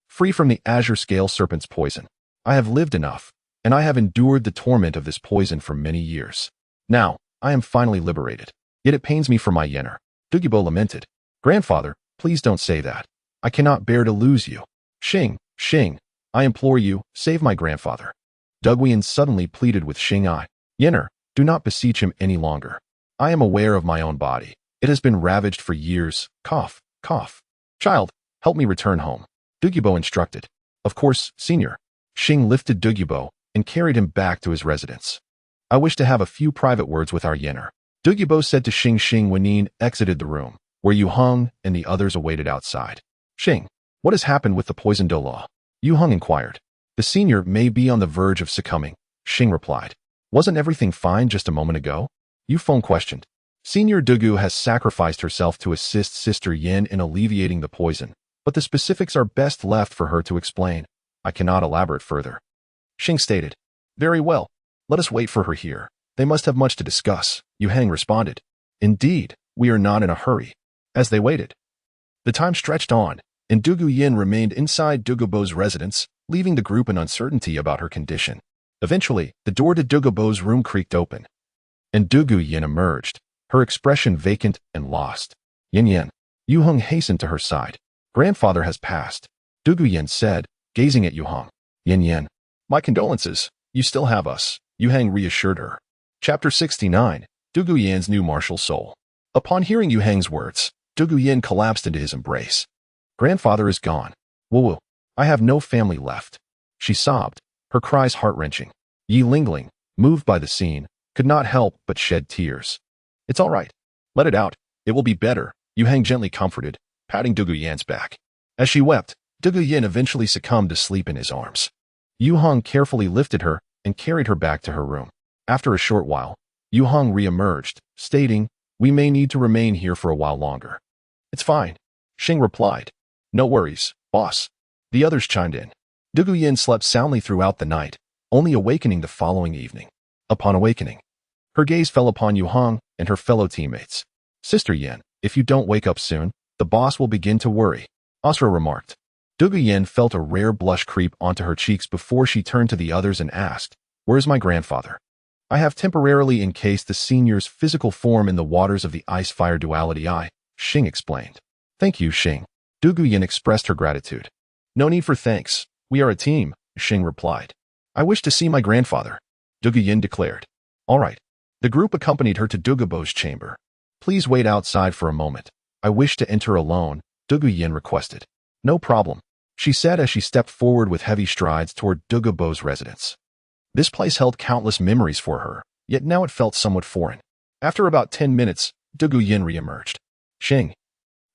free from the azure scale serpent's poison. I have lived enough, and I have endured the torment of this poison for many years. Now, I am finally liberated. Yet it pains me for my Yenner. Douluo lamented. Grandfather, please don't say that. I cannot bear to lose you. Xing, I implore you, save my grandfather. Douluo suddenly pleaded with Xing. Yenner, do not beseech him any longer. I am aware of my own body. It has been ravaged for years. Cough, cough. Child, help me return home. Douluo instructed. Of course, senior. Xing lifted Douluo and carried him back to his residence. I wish to have a few private words with our Yenner. Douluo said to Xing when Nin exited the room, where Yu Heng and the others awaited outside. Xing, what has happened with the poisoned Douluo? Yu Heng inquired. The senior may be on the verge of succumbing, Xing replied. Wasn't everything fine just a moment ago? Yu Feng questioned. Senior Douluo has sacrificed herself to assist Sister Yin in alleviating the poison, but the specifics are best left for her to explain. I cannot elaborate further. Xing stated. Very well. Let us wait for her here. They must have much to discuss, Yu Heng responded. Indeed, we are not in a hurry. As they waited, the time stretched on, and Douluo remained inside Douluo's residence, leaving the group in uncertainty about her condition. Eventually, the door to Douluo's room creaked open, and Douluo emerged, her expression vacant and lost. Yin. Yu Heng hastened to her side. Grandfather has passed, Douluo said, gazing at Yu Heng. Yin. My condolences. You still have us, Yu Heng reassured her. Chapter 69. Douluo's New Martial Soul. Upon hearing Yu Heng's words, Douluo collapsed into his embrace. Grandfather is gone. Woo. I have no family left. She sobbed, her cries heart-wrenching. Yi Lingling, moved by the scene, could not help but shed tears. It's all right. Let it out. It will be better, Yu Heng gently comforted, patting Douluo's back. As she wept, Douluo eventually succumbed to sleep in his arms. Yu Heng carefully lifted her and carried her back to her room. After a short while, Yu Heng re-emerged, stating, We may need to remain here for a while longer. It's fine, Xing replied. No worries, boss. The others chimed in. Douluo slept soundly throughout the night, only awakening the following evening. Upon awakening, her gaze fell upon Yu Heng and her fellow teammates. Sister Yin, if you don't wake up soon, the boss will begin to worry, Asra remarked. Douluo felt a rare blush creep onto her cheeks before she turned to the others and asked, Where's my grandfather? I have temporarily encased the senior's physical form in the waters of the ice-fire duality Xing explained. Thank you, Xing. Douluo expressed her gratitude. No need for thanks. We are a team, Xing replied. I wish to see my grandfather, Douluo declared. All right. The group accompanied her to Douluo's chamber. Please wait outside for a moment. I wish to enter alone, Douluo requested. No problem, she said as she stepped forward with heavy strides toward Douluo's residence. This place held countless memories for her, yet now it felt somewhat foreign. After about 10 minutes, Douluo re-emerged. Xing,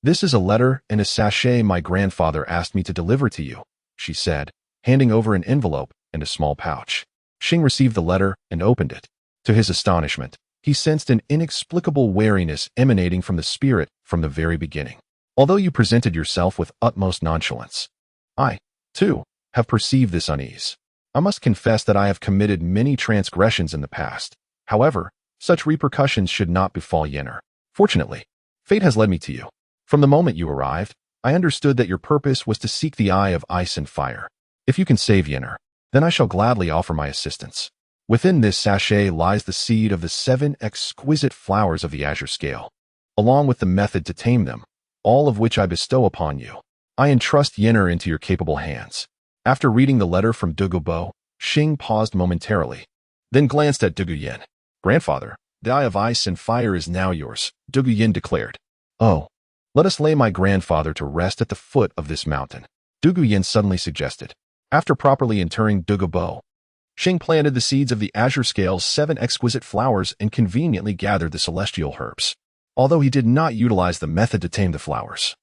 this is a letter and a sachet my grandfather asked me to deliver to you, she said, handing over an envelope and a small pouch. Xing received the letter and opened it. To his astonishment, he sensed an inexplicable wariness emanating from the spirit from the very beginning. Although you presented yourself with utmost nonchalance, I, too, have perceived this unease. I must confess that I have committed many transgressions in the past. However, such repercussions should not befall Yenner. Fortunately, fate has led me to you. From the moment you arrived, I understood that your purpose was to seek the eye of ice and fire. If you can save Yenner, then I shall gladly offer my assistance. Within this sachet lies the seed of the 7 exquisite flowers of the azure scale, along with the method to tame them, all of which I bestow upon you. I entrust Yenner into your capable hands." After reading the letter from Douluo, Xing paused momentarily, then glanced at Douluo. "Grandfather, the Eye of Ice and Fire is now yours," Douluo declared. "Oh, let us lay my grandfather to rest at the foot of this mountain," Douluo suddenly suggested. After properly interring Douluo, Xing planted the seeds of the azure scale's 7 exquisite flowers and conveniently gathered the celestial herbs. Although he did not utilize the method to tame the flowers,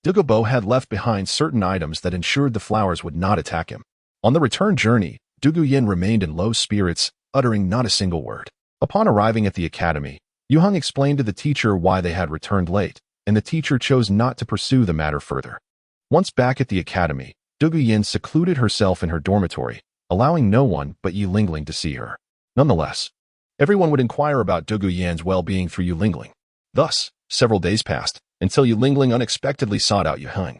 Douluo had left behind certain items that ensured the flowers would not attack him. On the return journey, Douluo remained in low spirits, uttering not a single word. Upon arriving at the academy, Yuheng explained to the teacher why they had returned late, and the teacher chose not to pursue the matter further. Once back at the academy, Douluo secluded herself in her dormitory, allowing no one but Yi Lingling to see her. Nonetheless, everyone would inquire about Douluo's well-being through Yi Lingling. Thus, several days passed, until Yi Lingling unexpectedly sought out Yuheng,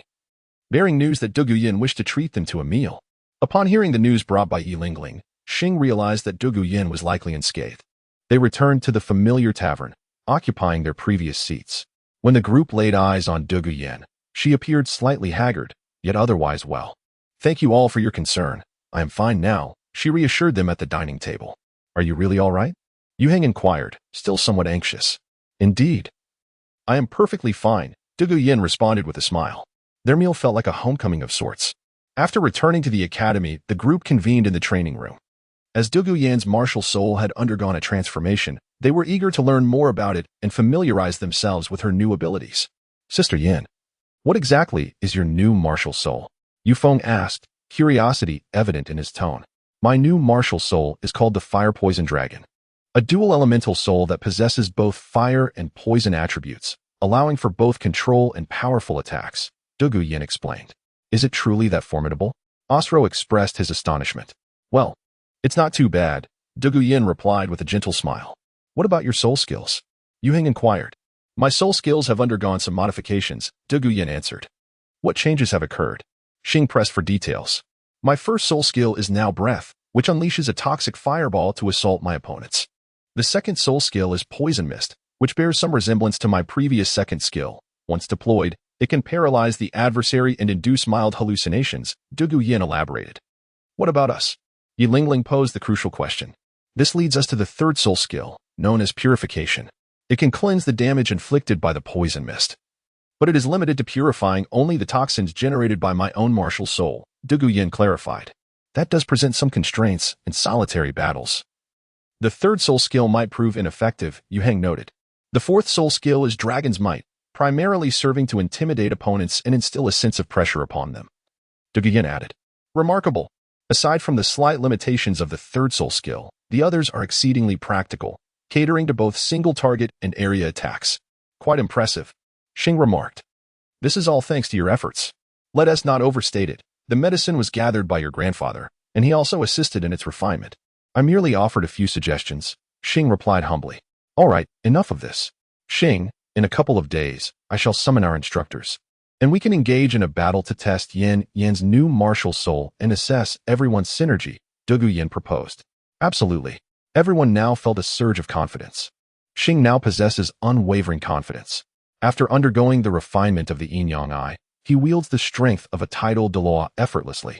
bearing news that Douluo wished to treat them to a meal. Upon hearing the news brought by Yi Lingling, Xing realized that Douluo was likely unscathed. They returned to the familiar tavern, occupying their previous seats. When the group laid eyes on Douluo, she appeared slightly haggard, yet otherwise well. "Thank you all for your concern. I am fine now," she reassured them at the dining table. "Are you really all right?" Yuheng inquired, still somewhat anxious. "Indeed. I am perfectly fine," Douluo responded with a smile. Their meal felt like a homecoming of sorts. After returning to the academy, the group convened in the training room. As Douluo's martial soul had undergone a transformation, they were eager to learn more about it and familiarize themselves with her new abilities. "Sister Yin, what exactly is your new martial soul?" Yufeng asked, curiosity evident in his tone. "My new martial soul is called the Fire Poison Dragon, a dual elemental soul that possesses both fire and poison attributes, allowing for both control and powerful attacks," Douluo explained. "Is it truly that formidable?" Osro expressed his astonishment. "Well, it's not too bad," Douluo replied with a gentle smile. "What about your soul skills?" Yuheng inquired. "My soul skills have undergone some modifications," Douluo answered. "What changes have occurred?" Xing pressed for details. "My first soul skill is now Breath, which unleashes a toxic fireball to assault my opponents. The second soul skill is Poison Mist, which bears some resemblance to my previous second skill. Once deployed, it can paralyze the adversary and induce mild hallucinations," Douluo elaborated. "What about us?" Yi Lingling posed the crucial question. "This leads us to the third soul skill, known as Purification. It can cleanse the damage inflicted by the Poison Mist, but it is limited to purifying only the toxins generated by my own martial soul," Douluo clarified. "That does present some constraints in solitary battles." "The third soul skill might prove ineffective," Yuheng noted. "The fourth soul skill is Dragon's Might, primarily serving to intimidate opponents and instill a sense of pressure upon them," Douluo added. "Remarkable. Aside from the slight limitations of the third soul skill, the others are exceedingly practical, catering to both single-target and area attacks. Quite impressive," Xing remarked. "This is all thanks to your efforts. Let us not overstate it. The medicine was gathered by your grandfather, and he also assisted in its refinement. I merely offered a few suggestions," Xing replied humbly. "All right, enough of this. Xing, in a couple of days, I shall summon our instructors, and we can engage in a battle to test Yan's new martial soul and assess everyone's synergy," Douluo proposed. Absolutely. Everyone now felt a surge of confidence. Xing now possesses unwavering confidence. After undergoing the refinement of the Yin-Yang Eye, he wields the strength of a tidal Douluo effortlessly,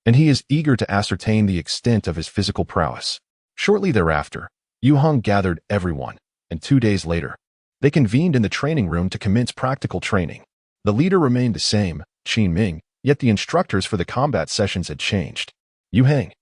and he is eager to ascertain the extent of his physical prowess. Shortly thereafter, Yuheng gathered everyone, and 2 days later, they convened in the training room to commence practical training. The leader remained the same, Qin Ming, yet the instructors for the combat sessions had changed. "Yuheng,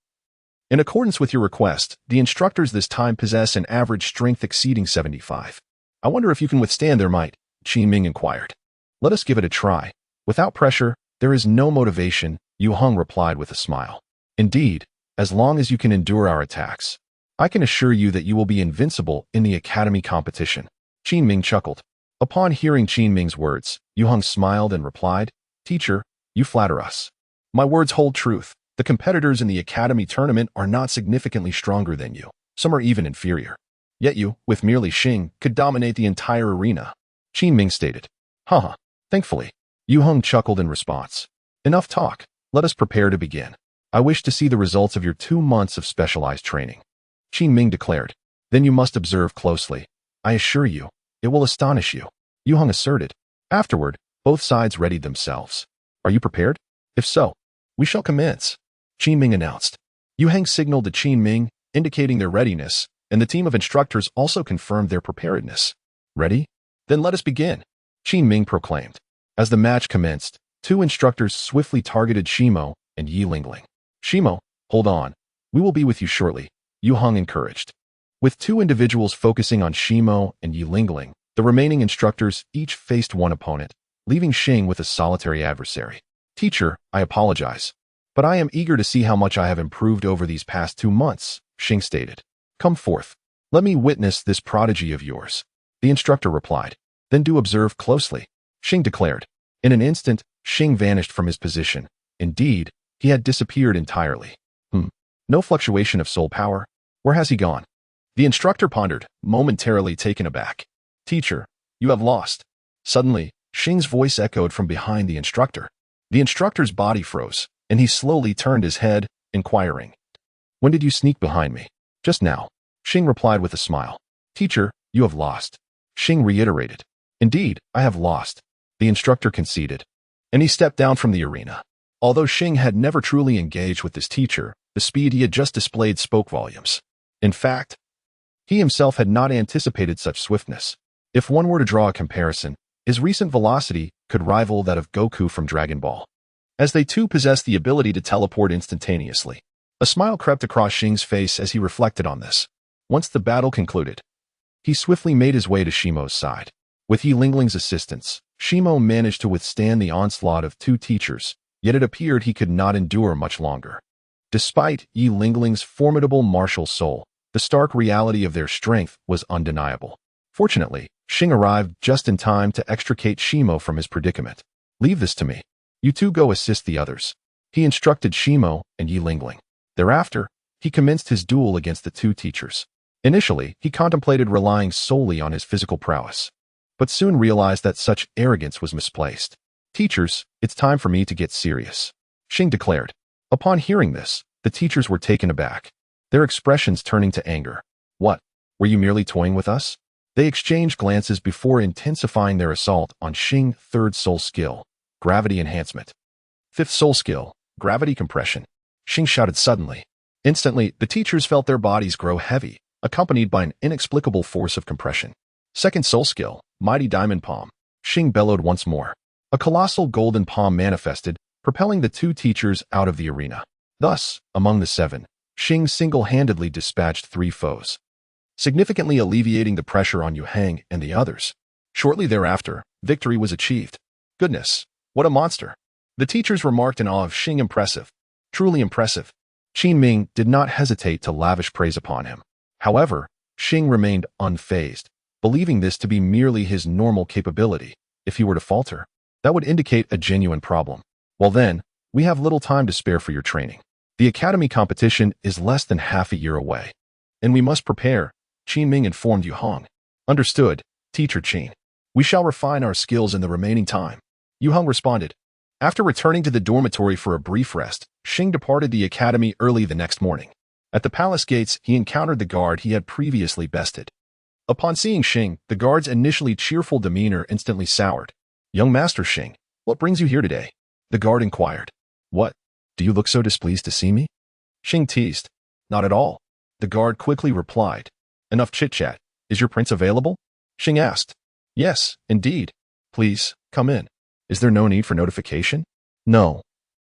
in accordance with your request, the instructors this time possess an average strength exceeding 75. I wonder if you can withstand their might," Qin Ming inquired. "Let us give it a try. Without pressure, there is no motivation," Yuheng replied with a smile. "Indeed, as long as you can endure our attacks, I can assure you that you will be invincible in the academy competition." Qin Ming chuckled. Upon hearing Qin Ming's words, Yuheng smiled and replied, "Teacher, you flatter us. My words hold truth. The competitors in the academy tournament are not significantly stronger than you. Some are even inferior. Yet you, with merely Xing, could dominate the entire arena," Qin Ming stated. "Haha, thankfully." Yuheng chuckled in response. "Enough talk. Let us prepare to begin. I wish to see the results of your 2 months of specialized training." Qin Ming declared. Then you must observe closely. I assure you, it will astonish you. Yu Hong asserted. Afterward, both sides readied themselves. Are you prepared? If so, we shall commence, Qin Ming announced. Yu Hong signaled to Qin Ming, indicating their readiness, and the team of instructors also confirmed their preparedness. Ready? Then let us begin, Qin Ming proclaimed. As the match commenced, two instructors swiftly targeted Shimo and Yi Lingling. Shimo, hold on. We will be with you shortly, Yu Hong encouraged. With two individuals focusing on Shimo and Yi Lingling, the remaining instructors each faced one opponent, leaving Xing with a solitary adversary. Teacher, I apologize, but I am eager to see how much I have improved over these past 2 months, Xing stated. Come forth. Let me witness this prodigy of yours. The instructor replied. Then do observe closely, Xing declared. In an instant, Xing vanished from his position. Indeed, he had disappeared entirely. No fluctuation of soul power. Where has he gone? The instructor pondered, momentarily taken aback. Teacher, you have lost. Suddenly, Xing's voice echoed from behind the instructor. The instructor's body froze, and he slowly turned his head, inquiring. When did you sneak behind me? Just now, Xing replied with a smile. Teacher, you have lost. Xing reiterated. Indeed, I have lost. The instructor conceded, and he stepped down from the arena. Although Xing had never truly engaged with this teacher, the speed he had just displayed spoke volumes. In fact, he himself had not anticipated such swiftness. If one were to draw a comparison, his recent velocity could rival that of Goku from Dragon Ball, as they too possessed the ability to teleport instantaneously. A smile crept across Xing's face as he reflected on this. Once the battle concluded, he swiftly made his way to Shimo's side. With Yi Lingling's assistance, Shimo managed to withstand the onslaught of two teachers, yet it appeared he could not endure much longer. Despite Yi Lingling's formidable martial soul, the stark reality of their strength was undeniable. Fortunately, Xing arrived just in time to extricate Shimo from his predicament. Leave this to me. You two go assist the others, he instructed Shimo and Yi Lingling. Thereafter, he commenced his duel against the two teachers. Initially, he contemplated relying solely on his physical prowess, but soon realized that such arrogance was misplaced. Teachers, it's time for me to get serious, Xing declared. Upon hearing this, the teachers were taken aback, their expressions turning to anger. What? Were you merely toying with us? They exchanged glances before intensifying their assault on Xing's third soul skill, gravity enhancement. Fifth soul skill, gravity compression, Xing shouted suddenly. Instantly, the teachers felt their bodies grow heavy, accompanied by an inexplicable force of compression. Second soul skill, mighty diamond palm, Xing bellowed once more. A colossal golden palm manifested, propelling the two teachers out of the arena. Thus, among the seven, Xing single-handedly dispatched 3 foes, significantly alleviating the pressure on Yu Hang and the others. Shortly thereafter, victory was achieved. Goodness, what a monster! The teachers remarked in awe of Xing. Impressive. Truly impressive. Qin Ming did not hesitate to lavish praise upon him. However, Xing remained unfazed, believing this to be merely his normal capability. If he were to falter, that would indicate a genuine problem. Well then, we have little time to spare for your training. The academy competition is less than half a year away, and we must prepare, Qin Ming informed Yu Hong. Understood, Teacher Qin. We shall refine our skills in the remaining time, Yu Hong responded. After returning to the dormitory for a brief rest, Xing departed the academy early the next morning. At the palace gates, he encountered the guard he had previously bested. Upon seeing Xing, the guard's initially cheerful demeanor instantly soured. Young Master Xing, what brings you here today? The guard inquired. What? Do you look so displeased to see me? Xing teased. Not at all. The guard quickly replied. Enough chit-chat. Is your prince available? Xing asked. Yes, indeed. Please, come in. Is there no need for notification? No.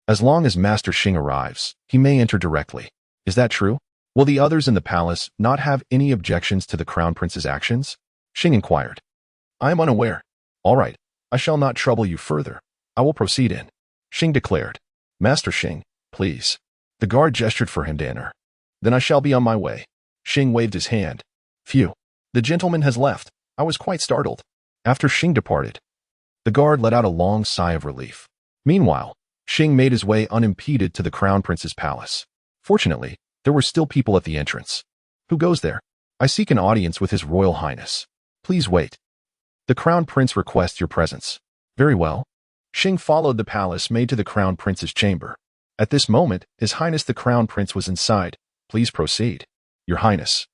As long as Master Xing arrives, he may enter directly. Is that true? Will the others in the palace not have any objections to the Crown Prince's actions? Xing inquired. I am unaware. All right, I shall not trouble you further. I will proceed in, Xing declared. Master Xing, please. The guard gestured for him to enter. Then I shall be on my way. Xing waved his hand. Phew. The gentleman has left. I was quite startled. After Xing departed, the guard let out a long sigh of relief. Meanwhile, Xing made his way unimpeded to the Crown Prince's palace. Fortunately, there were still people at the entrance. Who goes there? I seek an audience with His Royal Highness. Please wait. The Crown Prince requests your presence. Very well. Xing followed the palace maid to the Crown Prince's chamber. At this moment, His Highness the Crown Prince was inside. Please proceed. Your Highness.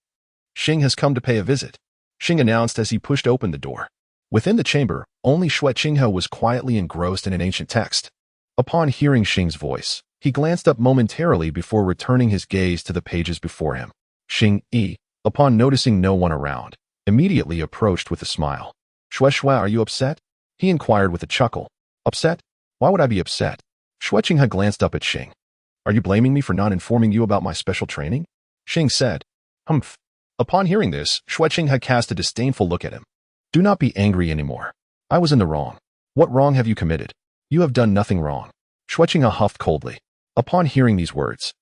Xing has come to pay a visit, Xing announced as he pushed open the door. Within the chamber, only Xue Qinghe was quietly engrossed in an ancient text. Upon hearing Xing's voice, he glanced up momentarily before returning his gaze to the pages before him. Xing Yi, upon noticing no one around, immediately approached with a smile. Xue, are you upset? He inquired with a chuckle. Upset? Why would I be upset? Xue Qinghe glanced up at Xing. Are you blaming me for not informing you about my special training? Xing said. Humph. Upon hearing this, Xue Qinghe cast a disdainful look at him. Do not be angry anymore. I was in the wrong. What wrong have you committed? You have done nothing wrong. Xue Qinghe huffed coldly. Upon hearing these words,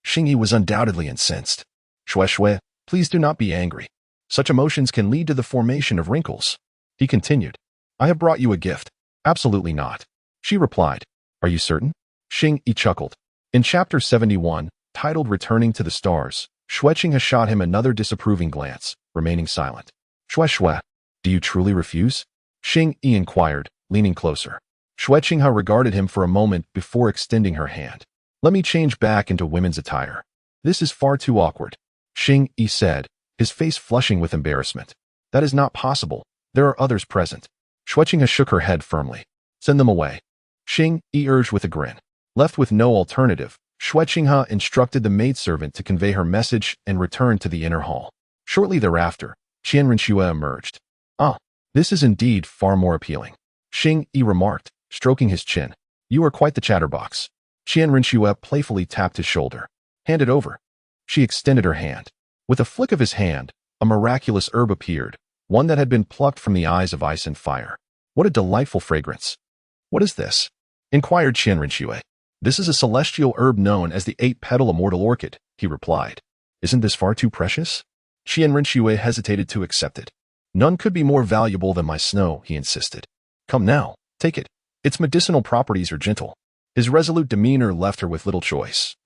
Xing Yi was undoubtedly incensed. Xue, please do not be angry. Such emotions can lead to the formation of wrinkles. He continued. I have brought you a gift. Absolutely not. She replied. Are you certain? Xing Yi chuckled. In chapter 71, titled Returning to the Stars, Xue Qinghe shot him another disapproving glance, remaining silent. Xue, do you truly refuse? Xing Yi inquired, leaning closer. Xue Qinghe regarded him for a moment before extending her hand. Let me change back into women's attire. This is far too awkward. Xing Yi said, his face flushing with embarrassment. That is not possible. There are others present. Xue Qinghe shook her head firmly. Send them away. Xing Yi urged with a grin. Left with no alternative, Xue Qinghe instructed the maidservant to convey her message and return to the inner hall. Shortly thereafter, Qian Rinxue emerged. Ah, this is indeed far more appealing. Xing Yi remarked, stroking his chin. You are quite the chatterbox. Qian Rinxue playfully tapped his shoulder. Hand it over. She extended her hand. With a flick of his hand, a miraculous herb appeared, one that had been plucked from the eyes of ice and fire. What a delightful fragrance. What is this? Inquired Qian Rinxue. This is a celestial herb known as the 8-petal immortal orchid, he replied. Isn't this far too precious? Qian Rinxue hesitated to accept it. None could be more valuable than my snow, he insisted. Come now, take it. Its medicinal properties are gentle. His resolute demeanor left her with little choice.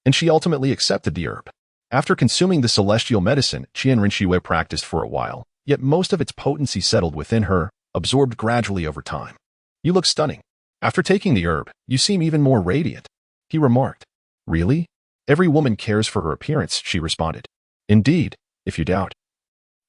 And she ultimately accepted the herb. After consuming the celestial medicine, Qian Rinxue practiced for a while, yet most of its potency settled within her, absorbed gradually over time. You look stunning. After taking the herb, you seem even more radiant, he remarked. Really? Every woman cares for her appearance, she responded. Indeed, if you doubt.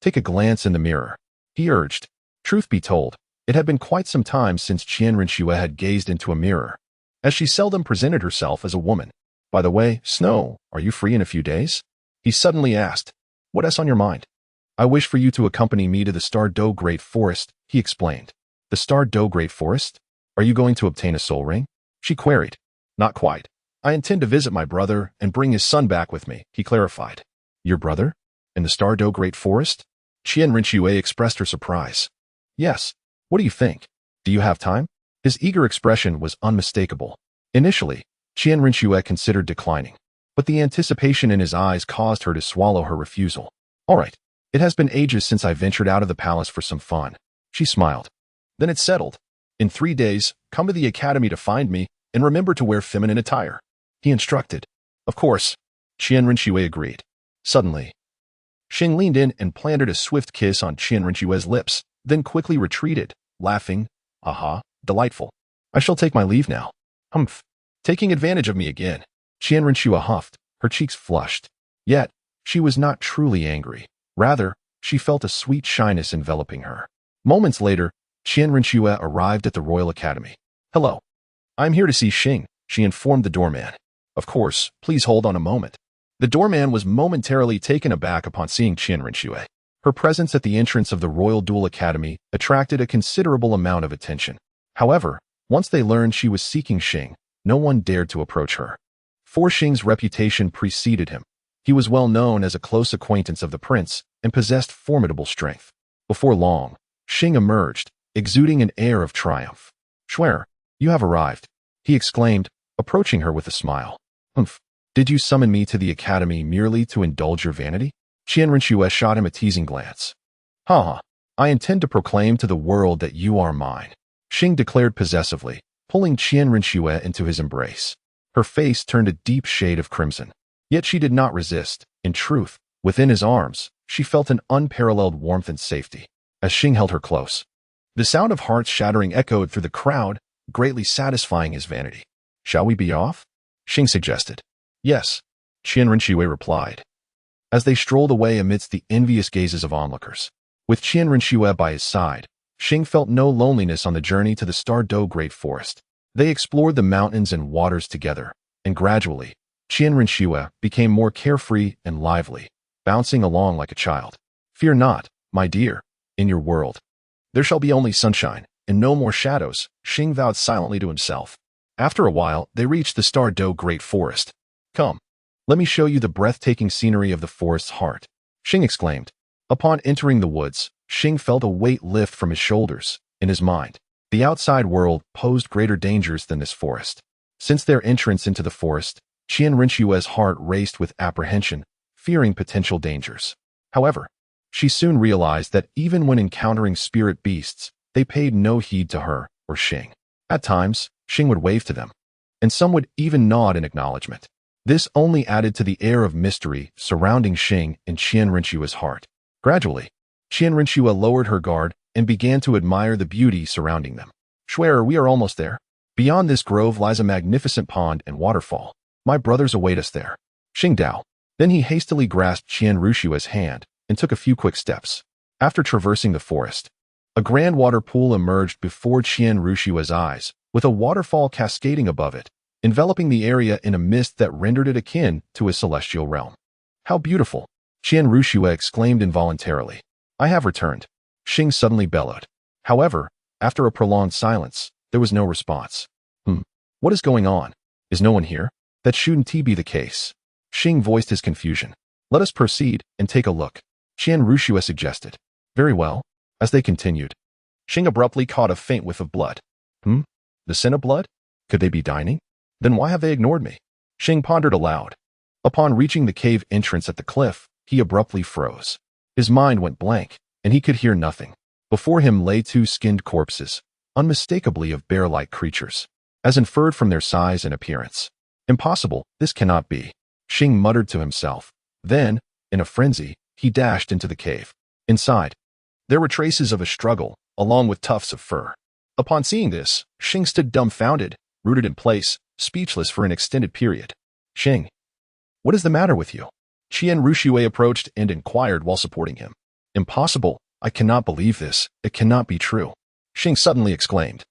Take a glance in the mirror, he urged. Truth be told, it had been quite some time since Qian Rinxue had gazed into a mirror, as she seldom presented herself as a woman. By the way, Snow, are you free in a few days? He suddenly asked. What's on your mind? I wish for you to accompany me to the Star-Do Great Forest, he explained. The Star-Do Great Forest? Are you going to obtain a soul ring? She queried. Not quite. I intend to visit my brother and bring his son back with me, he clarified. Your brother? In the Star-Do Great Forest? Qian Rinxue expressed her surprise. Yes. What do you think? Do you have time? His eager expression was unmistakable. Initially, Qian Rinxue considered declining, but the anticipation in his eyes caused her to swallow her refusal. All right. It has been ages since I ventured out of the palace for some fun. She smiled. Then it's settled. In 3 days, come to the academy to find me, and remember to wear feminine attire. He instructed. Of course. Qian Rinxue agreed. Suddenly, Xing leaned in and planted a swift kiss on Qian Rinxue's lips, then quickly retreated, laughing. Aha, delightful. I shall take my leave now. Humph. Taking advantage of me again. Qian Rinxue huffed, her cheeks flushed. Yet, she was not truly angry. Rather, she felt a sweet shyness enveloping her. Moments later, Qian Rinxue arrived at the Royal Academy. Hello. I'm here to see Xing, she informed the doorman. Of course, please hold on a moment. The doorman was momentarily taken aback upon seeing Qian Rinxue. Her presence at the entrance of the Royal Dual Academy attracted a considerable amount of attention. However, once they learned she was seeking Xing, no one dared to approach her. For Xing's reputation preceded him. He was well known as a close acquaintance of the prince and possessed formidable strength. Before long, Xing emerged, exuding an air of triumph. Xue, you have arrived, he exclaimed, approaching her with a smile. Humph. Did you summon me to the academy merely to indulge your vanity? Qian Rinxue shot him a teasing glance. Ha! I intend to proclaim to the world that you are mine, Xing declared possessively, pulling Qian Rinxue into his embrace. Her face turned a deep shade of crimson. Yet she did not resist. In truth, within his arms, she felt an unparalleled warmth and safety, as Xing held her close. The sound of hearts shattering echoed through the crowd, greatly satisfying his vanity. Shall we be off? Xing suggested. Yes, Qian Rinxue replied. as they strolled away amidst the envious gazes of onlookers. With Qian Renxue by his side, Xing felt no loneliness on the journey to the Douluo Great Forest. They explored the mountains and waters together, and gradually, Qian Renxue became more carefree and lively, bouncing along like a child. "Fear not, my dear, in your world. There shall be only sunshine, and no more shadows," Xing vowed silently to himself. After a while, they reached the Douluo Great Forest. "Come, let me show you the breathtaking scenery of the forest's heart," Xing exclaimed. Upon entering the woods, Xing felt a weight lift from his shoulders. In his mind, the outside world posed greater dangers than this forest. Since their entrance into the forest, Qian Renxue's heart raced with apprehension, fearing potential dangers. However, she soon realized that even when encountering spirit beasts, they paid no heed to her or Xing. At times, Xing would wave to them, and some would even nod in acknowledgement. This only added to the air of mystery surrounding Xing and Qian Renxue's heart. Gradually, Qian Renxue lowered her guard and began to admire the beauty surrounding them. "Schwerer, we are almost there. Beyond this grove lies a magnificent pond and waterfall. My brothers await us there." Xing Dao. Then he hastily grasped Qian Renxue's hand and took a few quick steps. After traversing the forest, a grand water pool emerged before Qian Renxue's eyes, with a waterfall cascading above it, enveloping the area in a mist that rendered it akin to a celestial realm. "How beautiful!" Qian Renxue exclaimed involuntarily. "I have returned," Xing suddenly bellowed. However, after a prolonged silence, there was no response. What is going on? Is no one here? That shouldn't be the case." Xing voiced his confusion. "Let us proceed and take a look," Qian Renxue suggested. "Very well." As they continued, Xing abruptly caught a faint whiff of blood. The scent of blood? Could they be dining? Then why have they ignored me? Xing pondered aloud. Upon reaching the cave entrance at the cliff, he abruptly froze. His mind went blank, and he could hear nothing. Before him lay two skinned corpses, unmistakably of bear-like creatures, as inferred from their size and appearance. "Impossible, this cannot be," Xing muttered to himself. Then, in a frenzy, he dashed into the cave. Inside, there were traces of a struggle, along with tufts of fur. Upon seeing this, Xing stood dumbfounded, rooted in place, speechless for an extended period. "Xing, what is the matter with you?" Qian Renxue approached and inquired while supporting him. "Impossible, I cannot believe this, it cannot be true," Xing suddenly exclaimed,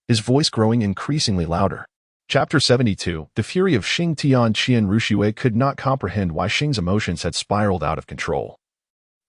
his voice growing increasingly louder. Chapter 72. The fury of Xing Tian. Qian Renxue could not comprehend why Xing's emotions had spiraled out of control.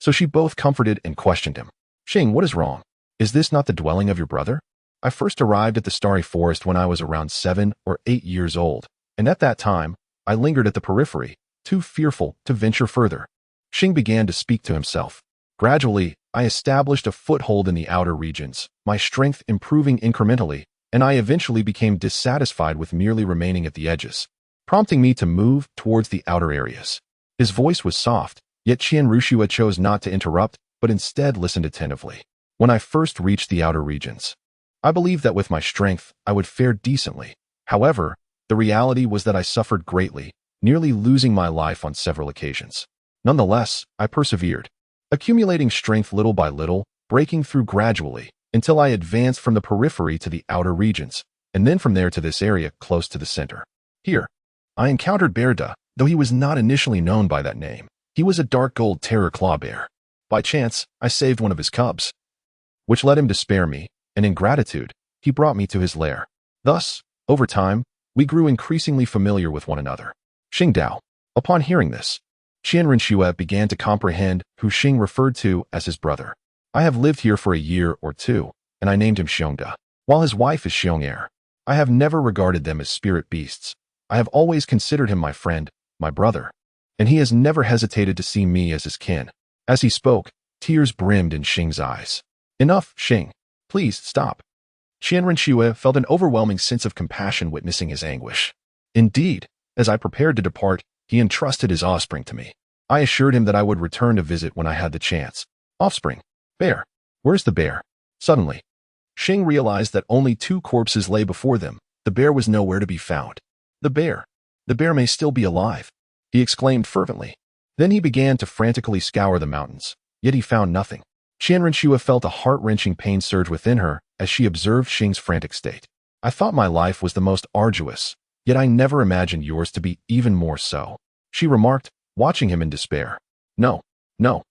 So she both comforted and questioned him. "Xing, what is wrong? Is this not the dwelling of your brother? I first arrived at the Starry Forest when I was around 7 or 8 years old, and at that time, I lingered at the periphery, too fearful to venture further." Xing began to speak to himself. "Gradually, I established a foothold in the outer regions, my strength improving incrementally, and I eventually became dissatisfied with merely remaining at the edges, prompting me to move towards the outer areas." His voice was soft, yet Qian Renxue chose not to interrupt, but instead listened attentively. "When I first reached the outer regions, I believed that with my strength, I would fare decently. However, the reality was that I suffered greatly, nearly losing my life on several occasions. Nonetheless, I persevered, accumulating strength little by little, breaking through gradually, until I advanced from the periphery to the outer regions, and then from there to this area close to the center. Here, I encountered Bearda, though he was not initially known by that name. He was a dark gold terror claw bear. By chance, I saved one of his cubs, which led him to spare me, and in gratitude, he brought me to his lair. Thus, over time, we grew increasingly familiar with one another." Xing Dao. Upon hearing this, Qian Renxue began to comprehend who Xing referred to as his brother. "I have lived here for a year or two, and I named him Xiongda, while his wife is Xiong'er. I have never regarded them as spirit beasts. I have always considered him my friend, my brother, and he has never hesitated to see me as his kin." As he spoke, tears brimmed in Xing's eyes. "Enough, Xing. Please, stop." Qian Renxue felt an overwhelming sense of compassion witnessing his anguish. Indeed, as I prepared to depart, he entrusted his offspring to me. I assured him that I would return to visit when I had the chance. Offspring? Bear? Where's the bear? Suddenly, Xing realized that only 2 corpses lay before them. The bear was nowhere to be found. The bear may still be alive," he exclaimed fervently. Then he began to frantically scour the mountains, yet he found nothing. Qian Renxue felt a heart-wrenching pain surge within her as she observed Xing's frantic state. "I thought my life was the most arduous, yet I never imagined yours to be even more so," she remarked, watching him in despair. No, no.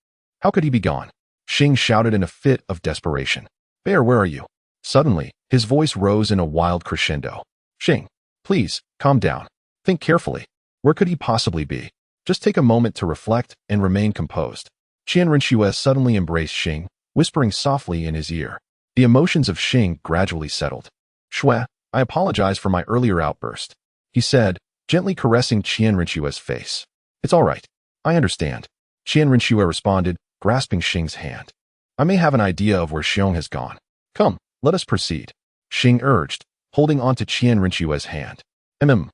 How could he be gone? Xing shouted in a fit of desperation. Bear, where are you? Suddenly, his voice rose in a wild crescendo. Xing, please, calm down. Think carefully. Where could he possibly be? Just take a moment to reflect and remain composed. Qianrenxue suddenly embraced Xing, whispering softly in his ear. The emotions of Xing gradually settled. Shui, I apologize for my earlier outburst, he said, gently caressing Qianrenxue's face. It's all right. I understand. Qianrenxue responded, grasping Xing's hand. I may have an idea of where Xiong has gone. Come, let us proceed. Xing urged, holding on to Qianrenxue's hand. Erming,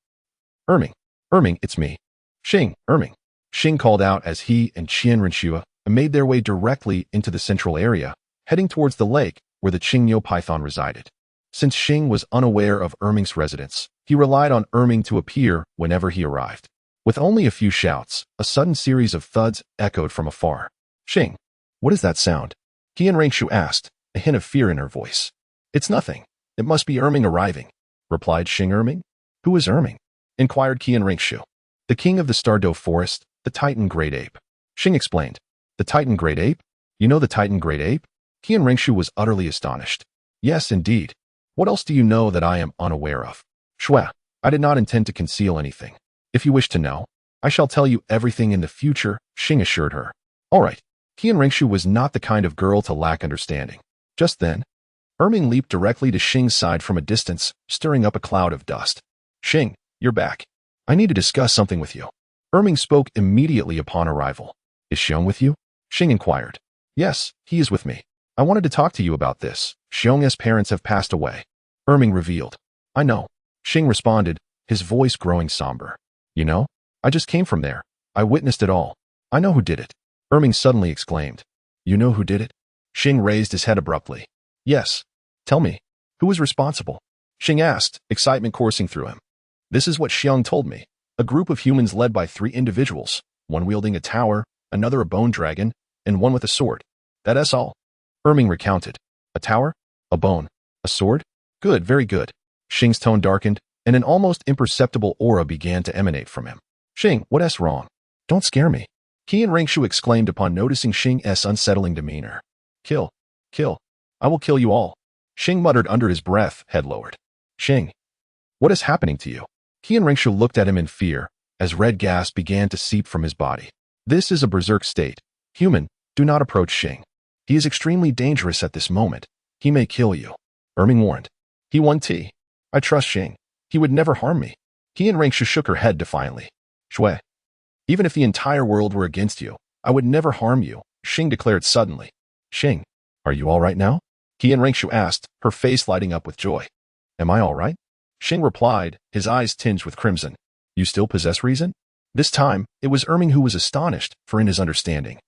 it's me. Xing, Erming. Xing called out as he and Qianrenxue made their way directly into the central area, heading towards the lake where the Qingniu python resided. Since Xing was unaware of Erming's residence, he relied on Erming to appear whenever he arrived. With only a few shouts, a sudden series of thuds echoed from afar. Xing, what is that sound? Qianrenxue asked, a hint of fear in her voice. It's nothing. It must be Erming arriving, replied Xing. Erming? Who is Erming? Inquired Qianrenxue. The king of the Stardo forest, the Titan Great Ape. Xing explained. The Titan Great Ape? You know the Titan Great Ape? Qianrenxue was utterly astonished. Yes, indeed. What else do you know that I am unaware of? Shui, I did not intend to conceal anything. If you wish to know, I shall tell you everything in the future, Xing assured her. All right. Qianrenxue was not the kind of girl to lack understanding. Just then, Erming leaped directly to Xing's side from a distance, stirring up a cloud of dust. Xing, you're back. I need to discuss something with you. Erming spoke immediately upon arrival. Is Xiong with you? Xing inquired. Yes, he is with me. I wanted to talk to you about this. Xiong's parents have passed away. Erming revealed. I know. Xing responded, his voice growing somber. You know? I just came from there. I witnessed it all. I know who did it. Erming suddenly exclaimed. You know who did it? Xing raised his head abruptly. Yes. Tell me. Who was responsible? Xing asked, excitement coursing through him. This is what Xiong told me. A group of humans led by 3 individuals, one wielding a tower, another a bone dragon, and one with a sword. That's all. Erming recounted. A tower? A bone? A sword? Good, very good. Xing's tone darkened, and an almost imperceptible aura began to emanate from him. Xing, what's wrong? Don't scare me. Qianrenxue exclaimed upon noticing Xing's unsettling demeanor. Kill. Kill. I will kill you all. Xing muttered under his breath, head lowered. Xing. What is happening to you? Qianrenxue looked at him in fear, as red gas began to seep from his body. This is a berserk state. Human, do not approach Xing. He is extremely dangerous at this moment. He may kill you. Erming warned. He won tea. I trust Xing. He would never harm me. Qianrenxue shook her head defiantly. Shui. Even if the entire world were against you, I would never harm you, Xing declared suddenly. Xing, are you all right now? Qianrenxue asked, her face lighting up with joy. Am I all right? Xing replied, his eyes tinged with crimson. You still possess reason? This time, it was Erming who was astonished, for in his understanding,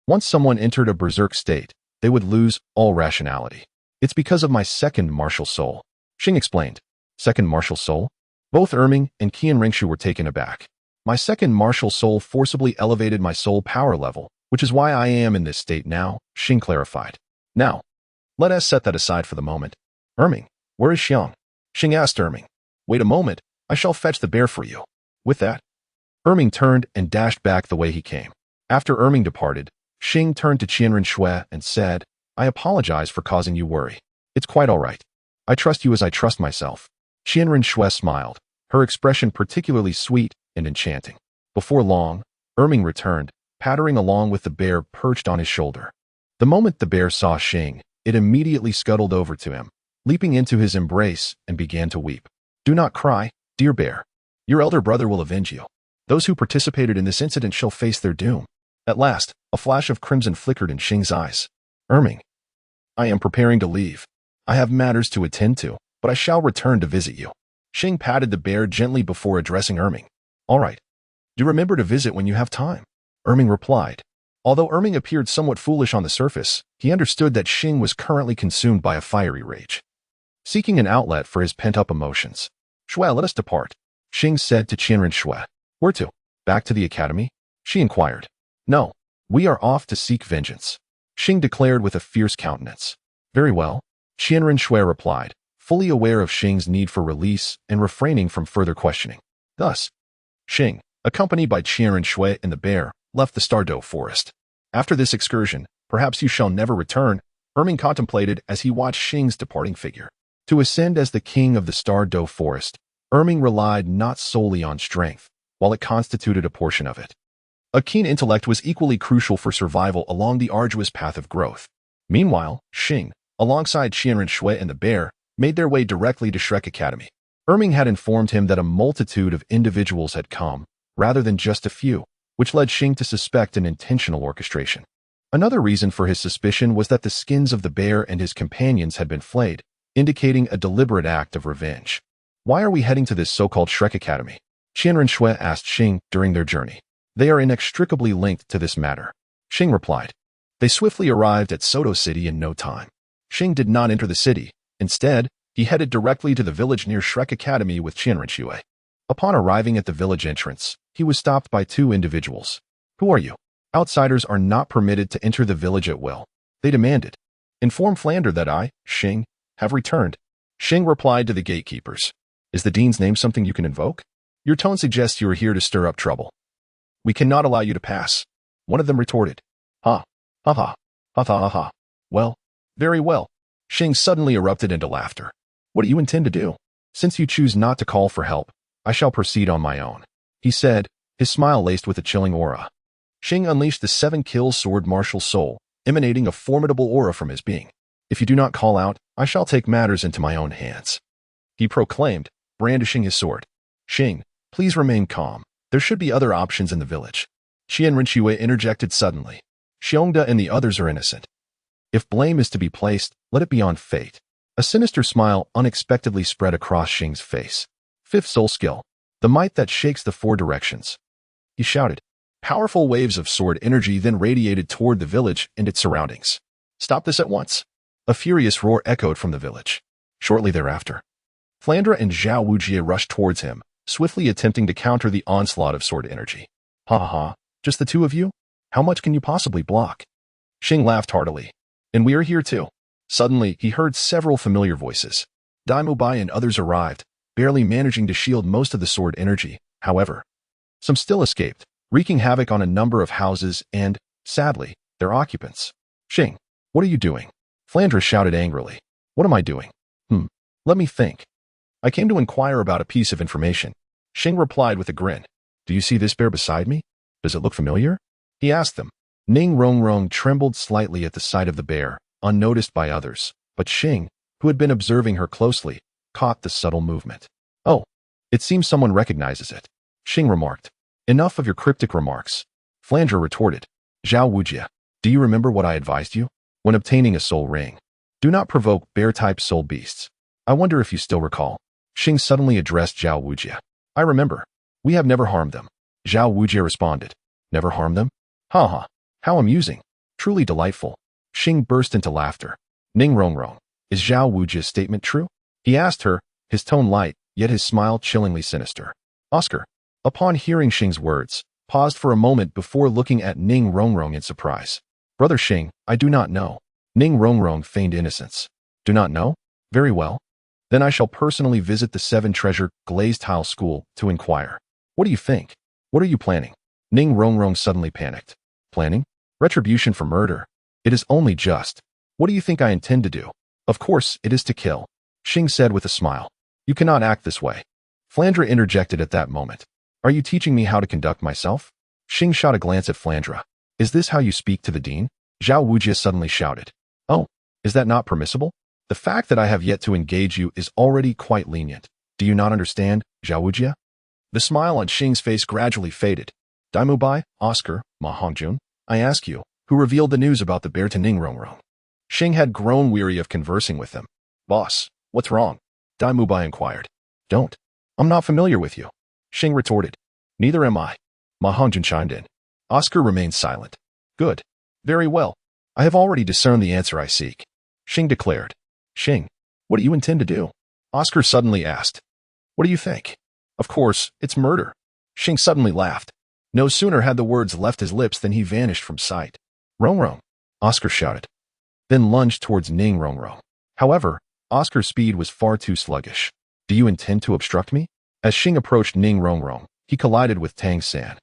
once someone entered a berserk state, they would lose all rationality. It's because of my second martial soul. Xing explained. Second martial soul? Both Erming and Qianrenxue were taken aback. My second martial soul forcibly elevated my soul power level, which is why I am in this state now, Xing clarified. Now, let us set that aside for the moment. Erming, where is Xiong? Xing asked Erming. Wait a moment, I shall fetch the bear for you. With that, Erming turned and dashed back the way he came. After Erming departed, Xing turned to Qianrenxue and said, I apologize for causing you worry. It's quite all right. I trust you as I trust myself. Qianrenxue smiled, her expression particularly sweet and enchanting. Before long, Erming returned, pattering along with the bear perched on his shoulder. The moment the bear saw Xing, it immediately scuttled over to him, leaping into his embrace and began to weep. Do not cry, dear bear. Your elder brother will avenge you. Those who participated in this incident shall face their doom. At last, a flash of crimson flickered in Xing's eyes. Erming, I am preparing to leave. I have matters to attend to, but I shall return to visit you. Xing patted the bear gently before addressing Erming. All right. Do remember to visit when you have time. Erming replied. Although Erming appeared somewhat foolish on the surface, he understood that Xing was currently consumed by a fiery rage, seeking an outlet for his pent-up emotions. Shui, let us depart, Xing said to Qianrenxue. Where to? Back to the academy? She inquired. No, we are off to seek vengeance, Xing declared with a fierce countenance. Very well, Qianrenxue replied, fully aware of Xing's need for release and refraining from further questioning. Thus, Xing, accompanied by Qianrenxue and the bear, left the Douluo forest. After this excursion, perhaps you shall never return, Erming contemplated as he watched Xing's departing figure. To ascend as the king of the Douluo forest, Erming relied not solely on strength, while it constituted a portion of it. A keen intellect was equally crucial for survival along the arduous path of growth. Meanwhile, Xing, alongside Qianren Shui and the bear, made their way directly to Shrek Academy. Erming had informed him that a multitude of individuals had come, rather than just a few, which led Xing to suspect an intentional orchestration. Another reason for his suspicion was that the skins of the bear and his companions had been flayed, indicating a deliberate act of revenge. Why are we heading to this so-called Shrek Academy? Qianren Shui asked Xing during their journey. They are inextricably linked to this matter. Xing replied. They swiftly arrived at Soto City in no time. Xing did not enter the city. Instead, he headed directly to the village near Shrek Academy with Qianren Shui. Upon arriving at the village entrance, he was stopped by two individuals. Who are you? Outsiders are not permitted to enter the village at will. They demanded. Inform Flandre that I, Xing, have returned. Xing replied to the gatekeepers. Is the dean's name something you can invoke? Your tone suggests you are here to stir up trouble. We cannot allow you to pass. One of them retorted. Ha, ha ha, ha ha ha ha. Well, very well. Xing suddenly erupted into laughter. What do you intend to do? Since you choose not to call for help, I shall proceed on my own, he said, his smile laced with a chilling aura. Xing unleashed the 7-kill sword martial soul, emanating a formidable aura from his being. If you do not call out, I shall take matters into my own hands, he proclaimed, brandishing his sword. Xing, please remain calm. There should be other options in the village. Qianren Shui interjected suddenly. Xiongda and the others are innocent. If blame is to be placed, let it be on fate. A sinister smile unexpectedly spread across Xing's face. 5th soul skill, the might that shakes the 4 directions. He shouted. Powerful waves of sword energy then radiated toward the village and its surroundings. Stop this at once. A furious roar echoed from the village. Shortly thereafter, Flandre and Zhao Wujie rushed towards him, swiftly attempting to counter the onslaught of sword energy. Ha ha ha, just the two of you? How much can you possibly block? Xing laughed heartily. And we are here too. Suddenly, he heard several familiar voices. Daimyo Bai and others arrived, barely managing to shield most of the sword energy. However, some still escaped, wreaking havoc on a number of houses and, sadly, their occupants. Xing, what are you doing? Flandre shouted angrily. What am I doing? Let me think. I came to inquire about a piece of information. Xing replied with a grin. Do you see this bear beside me? Does it look familiar? He asked them. Ning Rongrong trembled slightly at the sight of the bear, unnoticed by others, but Xing, who had been observing her closely, caught the subtle movement. Oh, it seems someone recognizes it. Xing remarked. Enough of your cryptic remarks. Flandre retorted. Zhao Wujie, do you remember what I advised you? When obtaining a soul ring, do not provoke bear-type soul beasts. I wonder if you still recall. Xing suddenly addressed Zhao Wujie. I remember. We have never harmed them. Zhao Wujie responded. Never harmed them? Ha ha. How amusing. Truly delightful. Xing burst into laughter. Ning Rongrong, is Zhao Wujie's statement true? He asked her, his tone light, yet his smile chillingly sinister. Oscar, upon hearing Xing's words, paused for a moment before looking at Ning Rongrong in surprise. Brother Xing, I do not know. Ning Rongrong feigned innocence. Do not know? Very well. Then I shall personally visit the 7-treasure glazed tile school to inquire. What do you think? What are you planning? Ning Rongrong suddenly panicked. Planning? Retribution for murder. It is only just. What do you think I intend to do? Of course, it is to kill. Xing said with a smile. You cannot act this way. Flandre interjected at that moment. Are you teaching me how to conduct myself? Xing shot a glance at Flandre. Is this how you speak to the dean? Zhao Wujie suddenly shouted. Oh, is that not permissible? The fact that I have yet to engage you is already quite lenient. Do you not understand, Zhao Wujie? The smile on Xing's face gradually faded. Daimyo Bai, Oscar, Ma Hongjun, I ask you, who revealed the news about the bear to Ning Rongrong? Xing had grown weary of conversing with him. Boss, what's wrong? Daimyo Bai inquired. Don't. I'm not familiar with you. Xing retorted. Neither am I. Ma Hongjun chimed in. Oscar remained silent. Good. Very well. I have already discerned the answer I seek. Xing declared. Xing, what do you intend to do? Oscar suddenly asked. What do you think? Of course, it's murder. Xing suddenly laughed. No sooner had the words left his lips than he vanished from sight. Rongrong, Oscar shouted. Then lunged towards Ning Rongrong. However, Oscar's speed was far too sluggish. Do you intend to obstruct me? As Xing approached Ning Rongrong, he collided with Tang San.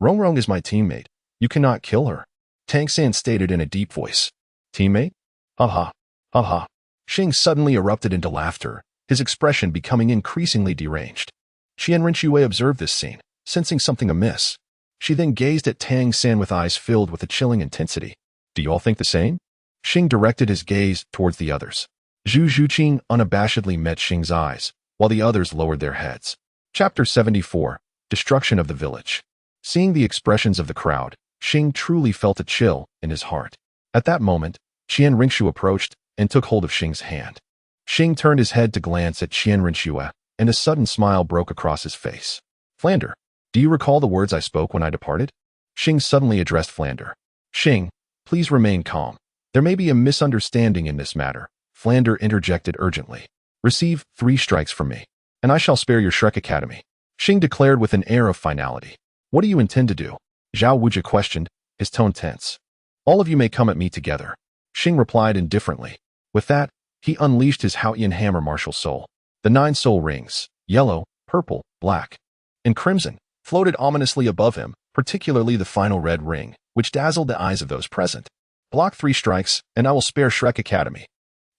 Rongrong is my teammate. You cannot kill her, Tang San stated in a deep voice. Teammate? Ha ha, ha ha. Xing suddenly erupted into laughter, his expression becoming increasingly deranged. Qianren observed this scene, sensing something amiss. She then gazed at Tang San with eyes filled with a chilling intensity. Do you all think the same? Xing directed his gaze towards the others. Zhu Zhuqing unabashedly met Xing's eyes, while the others lowered their heads. Chapter 74. Destruction of the Village. Seeing the expressions of the crowd, Xing truly felt a chill in his heart. At that moment, Qianren approached and took hold of Xing's hand. Xing turned his head to glance at Qianren, and a sudden smile broke across his face. Flander, do you recall the words I spoke when I departed? Xing suddenly addressed Flander. Xing, please remain calm. There may be a misunderstanding in this matter, Flander interjected urgently. Receive 3 strikes from me, and I shall spare your Shrek Academy. Xing declared with an air of finality. What do you intend to do? Zhao Wuji questioned, his tone tense. All of you may come at me together. Xing replied indifferently. With that, he unleashed his Haotian hammer martial soul. The 9 soul rings, yellow, purple, black, and crimson, floated ominously above him, particularly the final red ring, which dazzled the eyes of those present. Block 3 strikes, and I will spare Shrek Academy.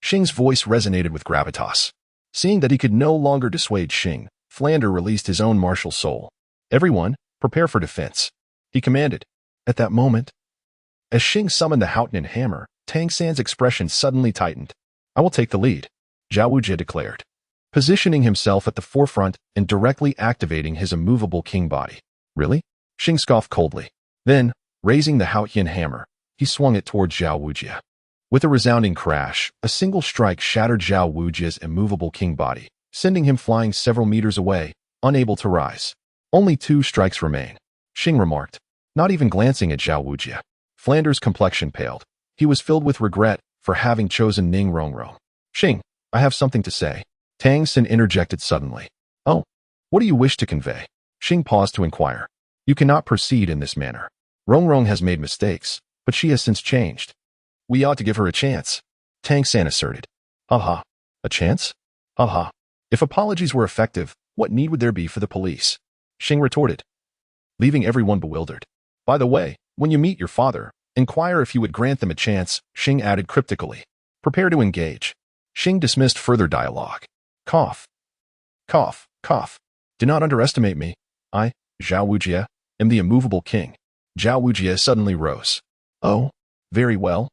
Xing's voice resonated with gravitas. Seeing that he could no longer dissuade Xing, Flander released his own martial soul. Everyone, prepare for defense, he commanded. At that moment, as Xing summoned the Haotian hammer, Tang San's expression suddenly tightened. I will take the lead, Zhao Wuji declared, positioning himself at the forefront and directly activating his immovable king body. Really? Xing scoffed coldly. Then, raising the Haotian hammer, he swung it towards Zhao Wuji. With a resounding crash, a single strike shattered Zhao Wuji's immovable king body, sending him flying several meters away, unable to rise. Only 2 strikes remain, Xing remarked, not even glancing at Zhao Wuji. Flander's complexion paled. He was filled with regret for having chosen Ning Rongrong. Xing, I have something to say. Tang San interjected suddenly. Oh, what do you wish to convey? Xing paused to inquire. You cannot proceed in this manner. Rongrong has made mistakes, but she has since changed. We ought to give her a chance, Tang San asserted. Ha. A chance? Ha. If apologies were effective, what need would there be for the police? Xing retorted, leaving everyone bewildered. By the way, when you meet your father, inquire if you would grant them a chance, Xing added cryptically. Prepare to engage. Xing dismissed further dialogue. Cough. Cough. Cough. Do not underestimate me. I, Zhao Wuji, am the immovable king. Zhao Wuji suddenly rose. Oh, very well.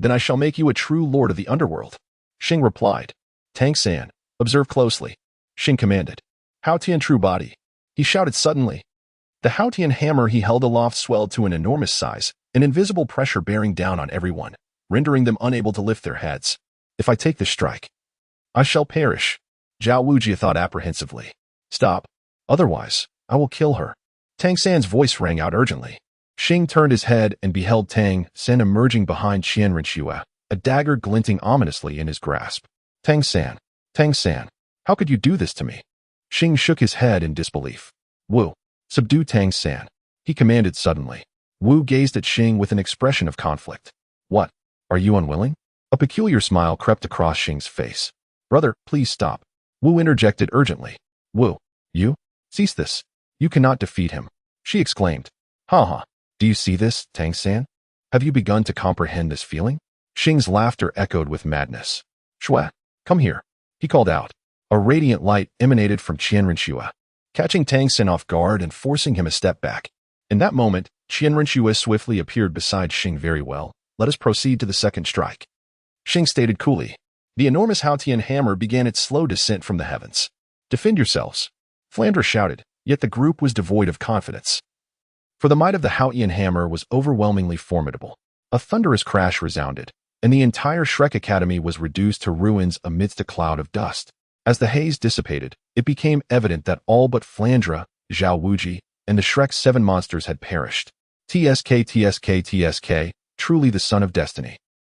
Then I shall make you a true lord of the underworld. Xing replied. Tang San, observe closely. Xing commanded. Haotian true body. He shouted suddenly. The Haotian hammer he held aloft swelled to an enormous size, an invisible pressure bearing down on everyone, rendering them unable to lift their heads. If I take this strike, I shall perish, Zhao Wuji thought apprehensively. Stop. Otherwise, I will kill her. Tang San's voice rang out urgently. Xing turned his head and beheld Tang San emerging behind Qianren, a dagger glinting ominously in his grasp. Tang San, how could you do this to me? Xing shook his head in disbelief. Wu, subdue Tang San, he commanded suddenly. Wu gazed at Xing with an expression of conflict. What? Are you unwilling? A peculiar smile crept across Xing's face. Brother, please stop. Wu interjected urgently. Wu, you? Cease this. You cannot defeat him, she exclaimed. Ha. Do you see this, Tang San? Have you begun to comprehend this feeling? Xing's laughter echoed with madness. Shui, come here, he called out. A radiant light emanated from Qianren, catching Tang San off guard and forcing him a step back. In that moment, Qianren swiftly appeared beside Xing. Very well, let us proceed to the second strike, Xing stated coolly. The enormous Haotian hammer began its slow descent from the heavens. Defend yourselves, Flander shouted, yet the group was devoid of confidence. For the might of the Haotian hammer was overwhelmingly formidable. A thunderous crash resounded, and the entire Shrek Academy was reduced to ruins amidst a cloud of dust. As the haze dissipated, it became evident that all but Flandre, Zhao Wuji, and the Shrek's 7 monsters had perished. TSK, truly the son of destiny.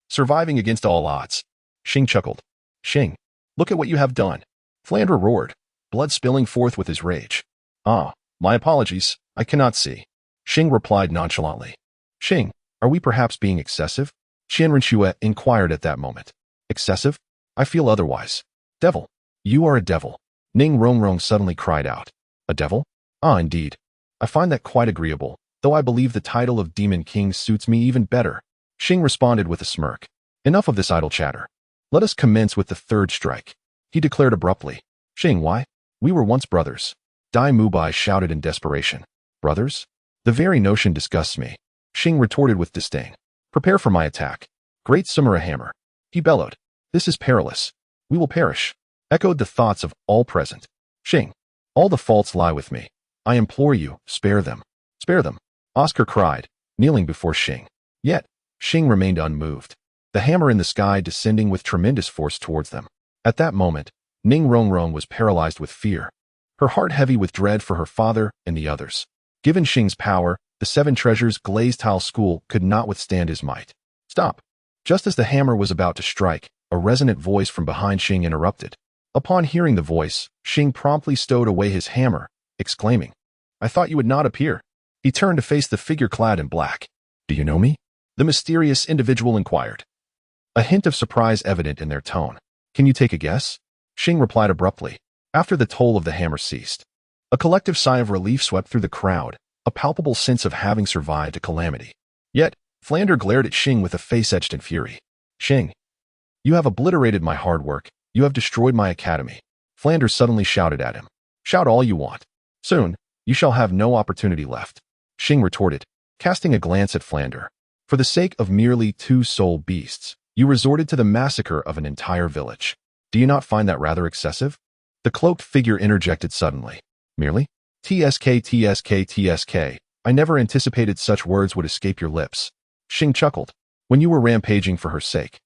Surviving against all odds. Xing chuckled. Xing, look at what you have done. Flandre roared, blood spilling forth with his rage. Ah, my apologies, I cannot see. Xing replied nonchalantly. Xing, are we perhaps being excessive? Qianren inquired at that moment. Excessive? I feel otherwise. Devil. You are a devil. Ning Rongrong suddenly cried out. A devil? Ah, indeed. I find that quite agreeable, though I believe the title of Demon King suits me even better. Xing responded with a smirk. Enough of this idle chatter. Let us commence with the third strike, he declared abruptly. Xing, why? We were once brothers. Dai Mubai shouted in desperation. Brothers? The very notion disgusts me. Xing retorted with disdain. Prepare for my attack. Great Sumera hammer. He bellowed. This is perilous. We will perish. Echoed the thoughts of all present. Xing, all the faults lie with me. I implore you, spare them. Spare them, Oscar cried, kneeling before Xing. Yet, Xing remained unmoved, the hammer in the sky descending with tremendous force towards them. At that moment, Ning Rongrong was paralyzed with fear, her heart heavy with dread for her father and the others. Given Xing's power, the Seven Treasures glazed tile school could not withstand his might. Stop! Just as the hammer was about to strike, a resonant voice from behind Xing interrupted. Upon hearing the voice, Xing promptly stowed away his hammer, exclaiming, I thought you would not appear. He turned to face the figure clad in black. Do you know me? The mysterious individual inquired, a hint of surprise evident in their tone. Can you take a guess? Xing replied abruptly, after the toll of the hammer ceased. A collective sigh of relief swept through the crowd, a palpable sense of having survived a calamity. Yet, Flander glared at Xing with a face etched in fury. Xing, you have obliterated my hard work. You have destroyed my academy. Flander suddenly shouted at him. Shout all you want. Soon, you shall have no opportunity left. Xing retorted, casting a glance at Flander. For the sake of merely two soul beasts, you resorted to the massacre of an entire village. Do you not find that rather excessive? The cloaked figure interjected suddenly. Merely? TSK. I never anticipated such words would escape your lips. Xing chuckled. When you were rampaging for her sake,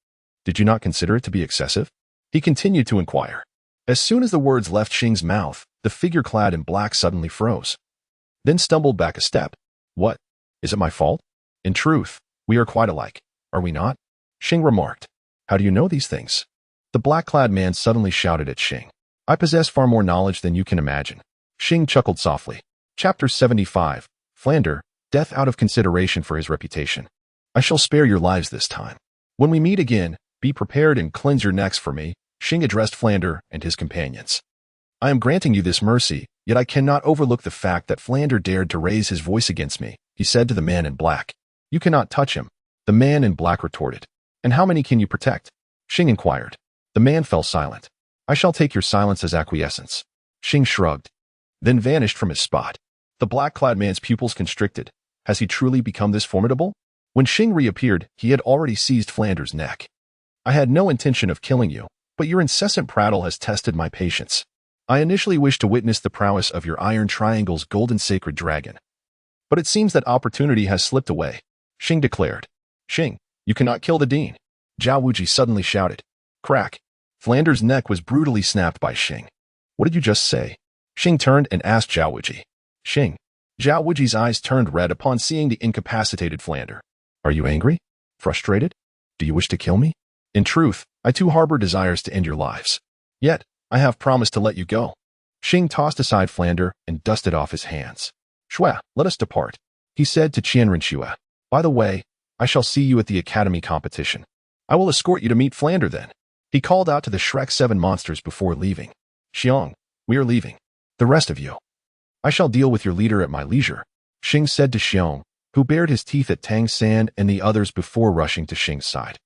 did you not consider it to be excessive? He continued to inquire. As soon as the words left Xing's mouth, the figure clad in black suddenly froze, then stumbled back a step. What? Is it my fault? In truth, we are quite alike, are we not? Xing remarked. How do you know these things? The black-clad man suddenly shouted at Xing. I possess far more knowledge than you can imagine. Xing chuckled softly. Chapter 75. Flander, death out of consideration for his reputation. I shall spare your lives this time. When we meet again, be prepared and cleanse your necks for me, Xing addressed Flander and his companions. I am granting you this mercy, yet I cannot overlook the fact that Flander dared to raise his voice against me, he said to the man in black. You cannot touch him, the man in black retorted. And how many can you protect? Xing inquired. The man fell silent. I shall take your silence as acquiescence. Xing shrugged, then vanished from his spot. The black-clad man's pupils constricted. Has he truly become this formidable? When Xing reappeared, he had already seized Flander's neck. I had no intention of killing you, but your incessant prattle has tested my patience. I initially wished to witness the prowess of your Iron Triangle's golden sacred dragon. But it seems that opportunity has slipped away, Xing declared. Xing, you cannot kill the dean. Zhao Wuji suddenly shouted. Crack. Flander's neck was brutally snapped by Xing. What did you just say? Xing turned and asked Zhao Wuji. Xing. Zhao Wuji's eyes turned red upon seeing the incapacitated Flander. Are you angry? Frustrated? Do you wish to kill me? In truth, I too harbor desires to end your lives. Yet, I have promised to let you go. Xing tossed aside Flander and dusted off his hands. Shua, let us depart, he said to Qianren Shua. By the way, I shall see you at the academy competition. I will escort you to meet Flander then. He called out to the Shrek 7 monsters before leaving. Xiong, we are leaving. The rest of you. I shall deal with your leader at my leisure, Xing said to Xiong, who bared his teeth at Tang San and the others before rushing to Xing's side.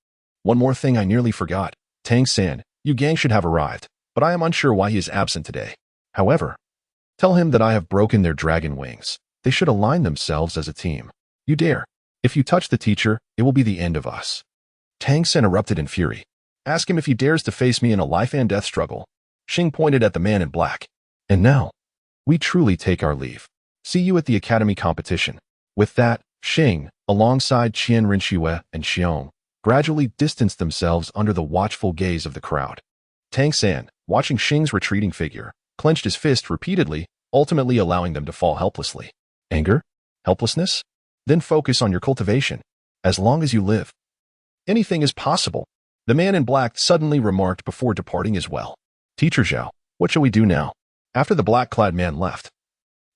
One more thing I nearly forgot. Tang San, Yu Gang should have arrived, but I am unsure why he is absent today. However, tell him that I have broken their dragon wings. They should align themselves as a team. You dare. If you touch the teacher, it will be the end of us. Tang San erupted in fury. Ask him if he dares to face me in a life and death struggle. Xing pointed at the man in black. And now, we truly take our leave. See you at the academy competition. With that, Xing, alongside Qian Rinxue and Xiong, gradually distanced themselves under the watchful gaze of the crowd. Tang San, watching Xing's retreating figure, clenched his fist repeatedly, ultimately allowing them to fall helplessly. Anger? Helplessness? Then focus on your cultivation. As long as you live, anything is possible, the man in black suddenly remarked before departing as well. Teacher Zhao, what shall we do now? After the black-clad man left,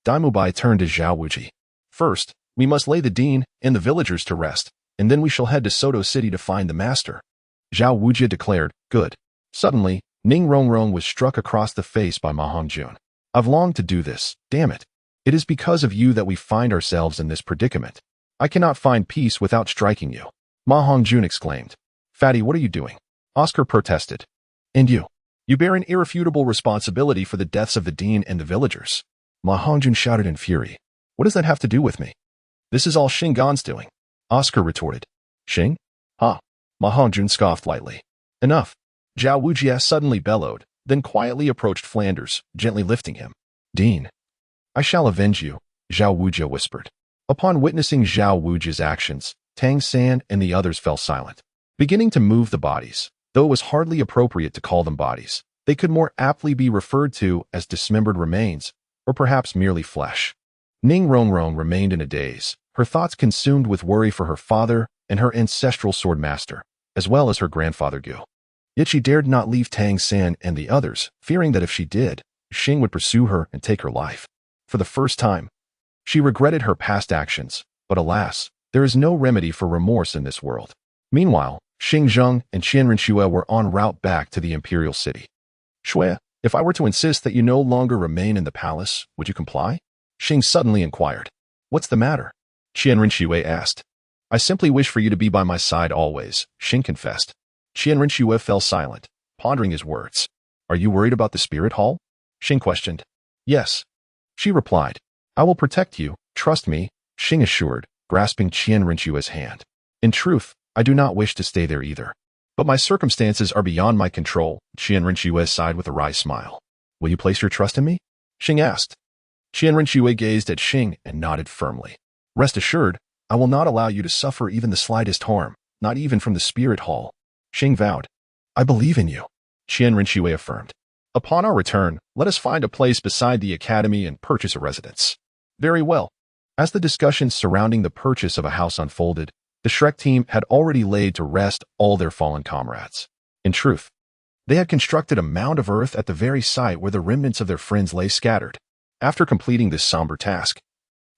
Daimubai turned to Zhao Wuji. First, we must lay the dean and the villagers to rest, and then we shall head to Soto City to find the master. Zhao Wuji declared, good. Suddenly, Ning Rongrong was struck across the face by Ma Hongjun. I've longed to do this, damn it. It is because of you that we find ourselves in this predicament. I cannot find peace without striking you. Ma Hongjun exclaimed. Fatty, what are you doing? Oscar protested. And you? You bear an irrefutable responsibility for the deaths of the dean and the villagers. Ma Hongjun shouted in fury. What does that have to do with me? This is all Xing Gan's doing. Oscar retorted. Xing? Ha. Ma Hongjun scoffed lightly. Enough. Zhao Wujie suddenly bellowed, then quietly approached Flanders, gently lifting him. Dean. I shall avenge you, Zhao Wujie whispered. Upon witnessing Zhao Wujie's actions, Tang San and the others fell silent. Beginning to move the bodies, though it was hardly appropriate to call them bodies, they could more aptly be referred to as dismembered remains, or perhaps merely flesh. Ning Rongrong remained in a daze, her thoughts consumed with worry for her father and her ancestral sword master, as well as her grandfather Gu. Yet she dared not leave Tang San and the others, fearing that if she did, Xing would pursue her and take her life. For the first time, she regretted her past actions, but alas, there is no remedy for remorse in this world. Meanwhile, Xing Zheng and Qianren Xue were en route back to the imperial city. Xue, if I were to insist that you no longer remain in the palace, would you comply? Xing suddenly inquired. What's the matter? Qianren Xue asked. I simply wish for you to be by my side always, Xing confessed. Qianren Xue fell silent, pondering his words. Are you worried about the spirit hall? Xing questioned. Yes. She replied. I will protect you, trust me, Xing assured, grasping Qianren Xue's hand. In truth, I do not wish to stay there either. But my circumstances are beyond my control, Qianren Xue sighed with a wry smile. Will you place your trust in me? Xing asked. Qianren Xue gazed at Xing and nodded firmly. Rest assured, I will not allow you to suffer even the slightest harm, not even from the spirit hall. Xing vowed. I believe in you, Qianren Xue affirmed. Upon our return, let us find a place beside the academy and purchase a residence. Very well. As the discussions surrounding the purchase of a house unfolded, the Shrek team had already laid to rest all their fallen comrades. In truth, they had constructed a mound of earth at the very site where the remnants of their friends lay scattered. After completing this somber task,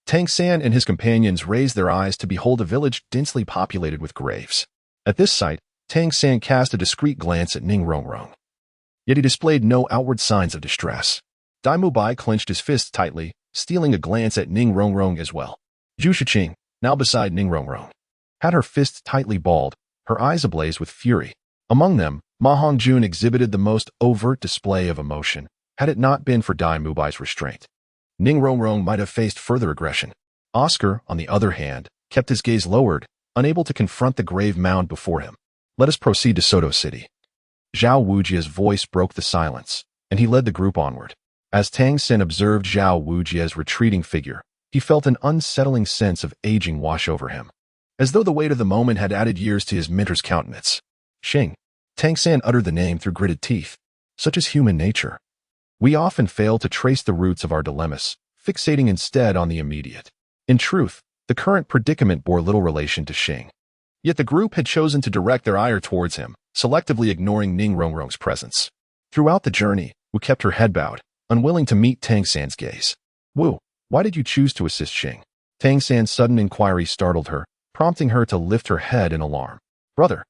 Tang San and his companions raised their eyes to behold a village densely populated with graves. At this sight, Tang San cast a discreet glance at Ning Rongrong. Yet he displayed no outward signs of distress. Dai Mubai clenched his fists tightly, stealing a glance at Ning Rongrong as well. Zhu Shiqing, now beside Ning Rongrong, had her fists tightly balled, her eyes ablaze with fury. Among them, Ma Hongjun exhibited the most overt display of emotion, had it not been for Dai Mubai's restraint. Ning Rongrong might have faced further aggression. Oscar, on the other hand, kept his gaze lowered, unable to confront the grave mound before him. Let us proceed to Soto City. Zhao Wujie's voice broke the silence, and he led the group onward. As Tang Sin observed Zhao Wujie's retreating figure, he felt an unsettling sense of aging wash over him, as though the weight of the moment had added years to his mentor's countenance. Xing. Tang San uttered the name through gritted teeth. Such is human nature. We often fail to trace the roots of our dilemmas, fixating instead on the immediate. In truth, the current predicament bore little relation to Xing. Yet the group had chosen to direct their ire towards him, selectively ignoring Ning Rongrong's presence. Throughout the journey, Wu kept her head bowed, unwilling to meet Tang San's gaze. Wu, why did you choose to assist Xing? Tang San's sudden inquiry startled her, prompting her to lift her head in alarm. Brother,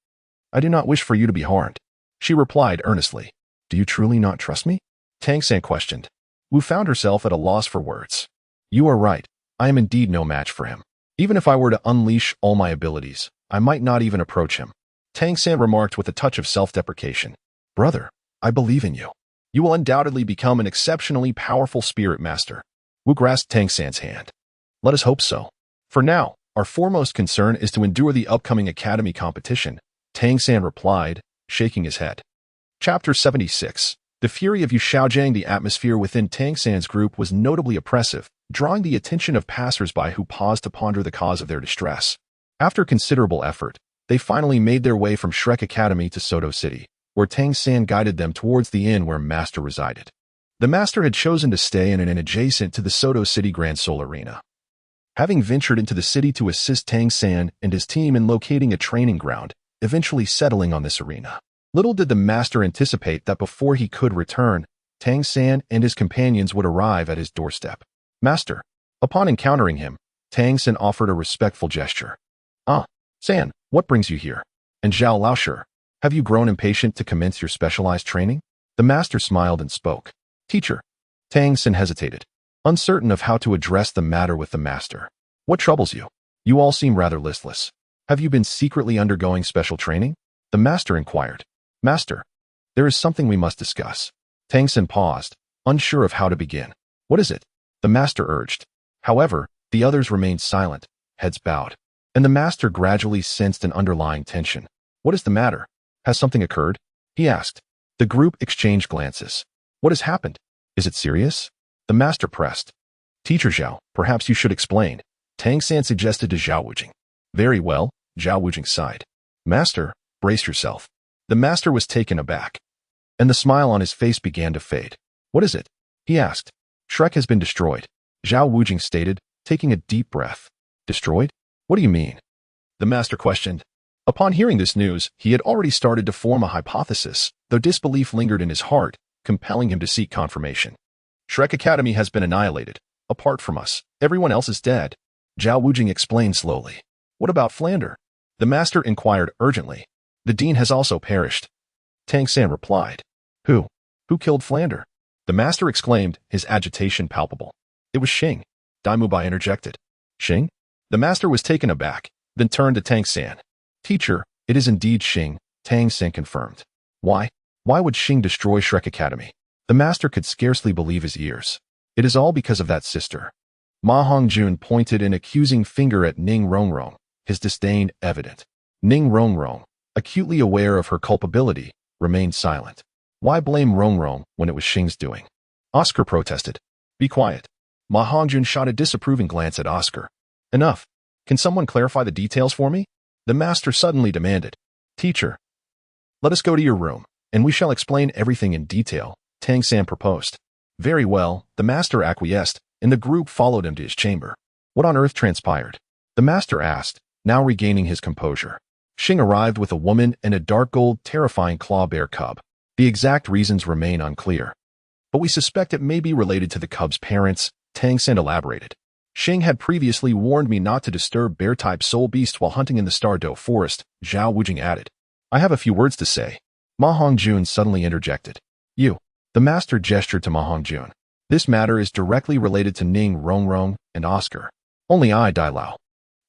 I do not wish for you to be harmed. She replied earnestly. Do you truly not trust me? Tang San questioned. Wu found herself at a loss for words. You are right. I am indeed no match for him. Even if I were to unleash all my abilities, I might not even approach him. Tang San remarked with a touch of self-deprecation. Brother, I believe in you. You will undoubtedly become an exceptionally powerful spirit master. Wu grasped Tang San's hand. Let us hope so. For now, our foremost concern is to endure the upcoming academy competition, Tang San replied, shaking his head. Chapter 76. The fury of Yu Xiaojiang. The atmosphere within Tang San's group was notably oppressive, drawing the attention of passers-by who paused to ponder the cause of their distress. After considerable effort, they finally made their way from Shrek Academy to Soto City, where Tang San guided them towards the inn where Master resided. The Master had chosen to stay in an inn adjacent to the Soto City Grand Soul Arena. Having ventured into the city to assist Tang San and his team in locating a training ground, eventually settling on this arena. Little did the Master anticipate that before he could return, Tang San and his companions would arrive at his doorstep. Master. Upon encountering him, Tang San offered a respectful gesture. Ah, San, what brings you here? And Zhao Laoshi, have you grown impatient to commence your specialized training? The Master smiled and spoke. Teacher. Tang San hesitated. uncertain of how to address the matter with the master. What troubles you? You all seem rather listless. Have you been secretly undergoing special training? The master inquired. Master, there is something we must discuss. Tang Xin paused, unsure of how to begin. What is it? The master urged. However, the others remained silent, heads bowed. And the master gradually sensed an underlying tension. What is the matter? Has something occurred? He asked. The group exchanged glances. What has happened? Is it serious? The master pressed. Teacher Zhao, perhaps you should explain. Tang San suggested to Zhao Wujing. Very well, Zhao Wujing sighed. Master, brace yourself. The master was taken aback. And the smile on his face began to fade. What is it? He asked. Shrek has been destroyed. Zhao Wujing stated, taking a deep breath. Destroyed? What do you mean? The master questioned. Upon hearing this news, he had already started to form a hypothesis, though disbelief lingered in his heart, compelling him to seek confirmation. Shrek Academy has been annihilated. Apart from us, everyone else is dead. Zhao Wujing explained slowly. What about Flander? The master inquired urgently. The dean has also perished. Tang San replied. Who? Who killed Flander? The master exclaimed, his agitation palpable. It was Xing. Daimubai interjected. Xing? The master was taken aback, then turned to Tang San. Teacher, it is indeed Xing, Tang San confirmed. Why? Why would Xing destroy Shrek Academy? The master could scarcely believe his ears. It is all because of that sister. Ma Hongjun pointed an accusing finger at Ning Rongrong, his disdain evident. Ning Rongrong, acutely aware of her culpability, remained silent. Why blame Rongrong when it was Xing's doing? Oscar protested. Be quiet. Ma Hongjun shot a disapproving glance at Oscar. Enough. Can someone clarify the details for me? The master suddenly demanded. Teacher, let us go to your room, and we shall explain everything in detail, Tang San proposed. Very well, the master acquiesced, and the group followed him to his chamber. What on earth transpired? The master asked, now regaining his composure. Xing arrived with a woman and a dark gold, terrifying claw bear cub. The exact reasons remain unclear. But we suspect it may be related to the cub's parents, Tang San elaborated. Xing had previously warned me not to disturb bear-type soul beasts while hunting in the Douluo forest, Zhao Wujing added. I have a few words to say. Ma Hongjun suddenly interjected. You. The master gestured to Ma Hongjun. This matter is directly related to Ning Rongrong and Oscar. Only I, Douluo,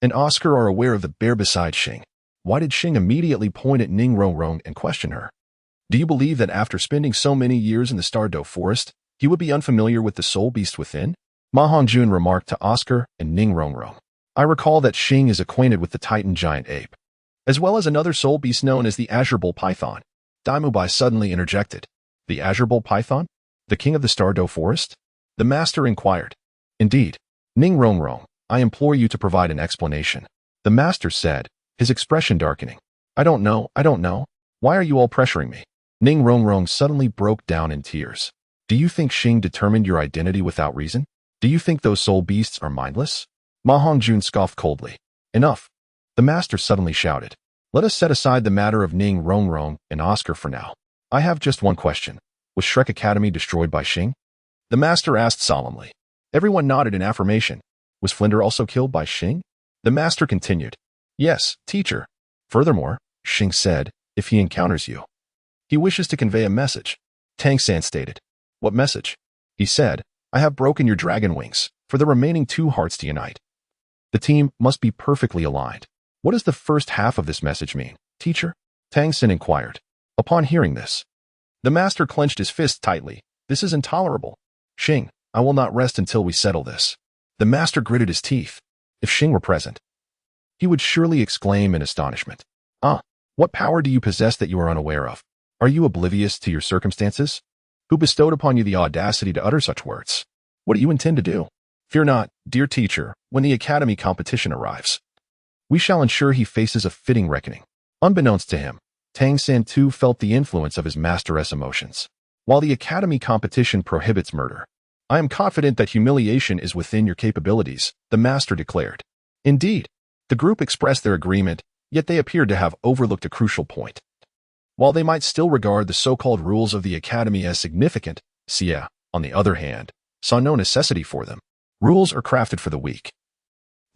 and Oscar are aware of the bear beside Xing. Why did Xing immediately point at Ning Rongrong and question her? Do you believe that after spending so many years in the Douluo forest, he would be unfamiliar with the soul beast within? Ma Hongjun remarked to Oscar and Ning Rongrong. I recall that Xing is acquainted with the Titan giant ape, as well as another soul beast known as the Azure Bull Python. Daimubai suddenly interjected. The Azure Bull Python? The king of the Douluo forest? The master inquired. Indeed. Ning Rongrong, I implore you to provide an explanation. The master said, his expression darkening. I don't know. Why are you all pressuring me? Ning Rongrong suddenly broke down in tears. Do you think Xing determined your identity without reason? Do you think those soul beasts are mindless? Ma Hongjun scoffed coldly. Enough. The master suddenly shouted. Let us set aside the matter of Ning Rongrong and Oscar for now. I have just one question. Was Shrek Academy destroyed by Xing? The master asked solemnly. Everyone nodded in affirmation. Was Flinder also killed by Xing? The master continued. Yes, teacher. Furthermore, Xing said, if he encounters you, he wishes to convey a message. Tang San stated. What message? He said, I have broken your dragon wings, for the remaining 2 hearts to unite. The team must be perfectly aligned. What does the first half of this message mean, teacher? Tang Xin inquired. Upon hearing this, the master clenched his fist tightly. This is intolerable. Xing, I will not rest until we settle this. The master gritted his teeth. If Xing were present, he would surely exclaim in astonishment. What power do you possess that you are unaware of? Are you oblivious to your circumstances? Who bestowed upon you the audacity to utter such words? What do you intend to do? Fear not, dear teacher, when the academy competition arrives. We shall ensure he faces a fitting reckoning. Unbeknownst to him, Tang San too felt the influence of his master's emotions. While the academy competition prohibits murder, I am confident that humiliation is within your capabilities, the master declared. Indeed, the group expressed their agreement, yet they appeared to have overlooked a crucial point. While they might still regard the so-called rules of the academy as significant, Xie, on the other hand, saw no necessity for them. Rules are crafted for the weak.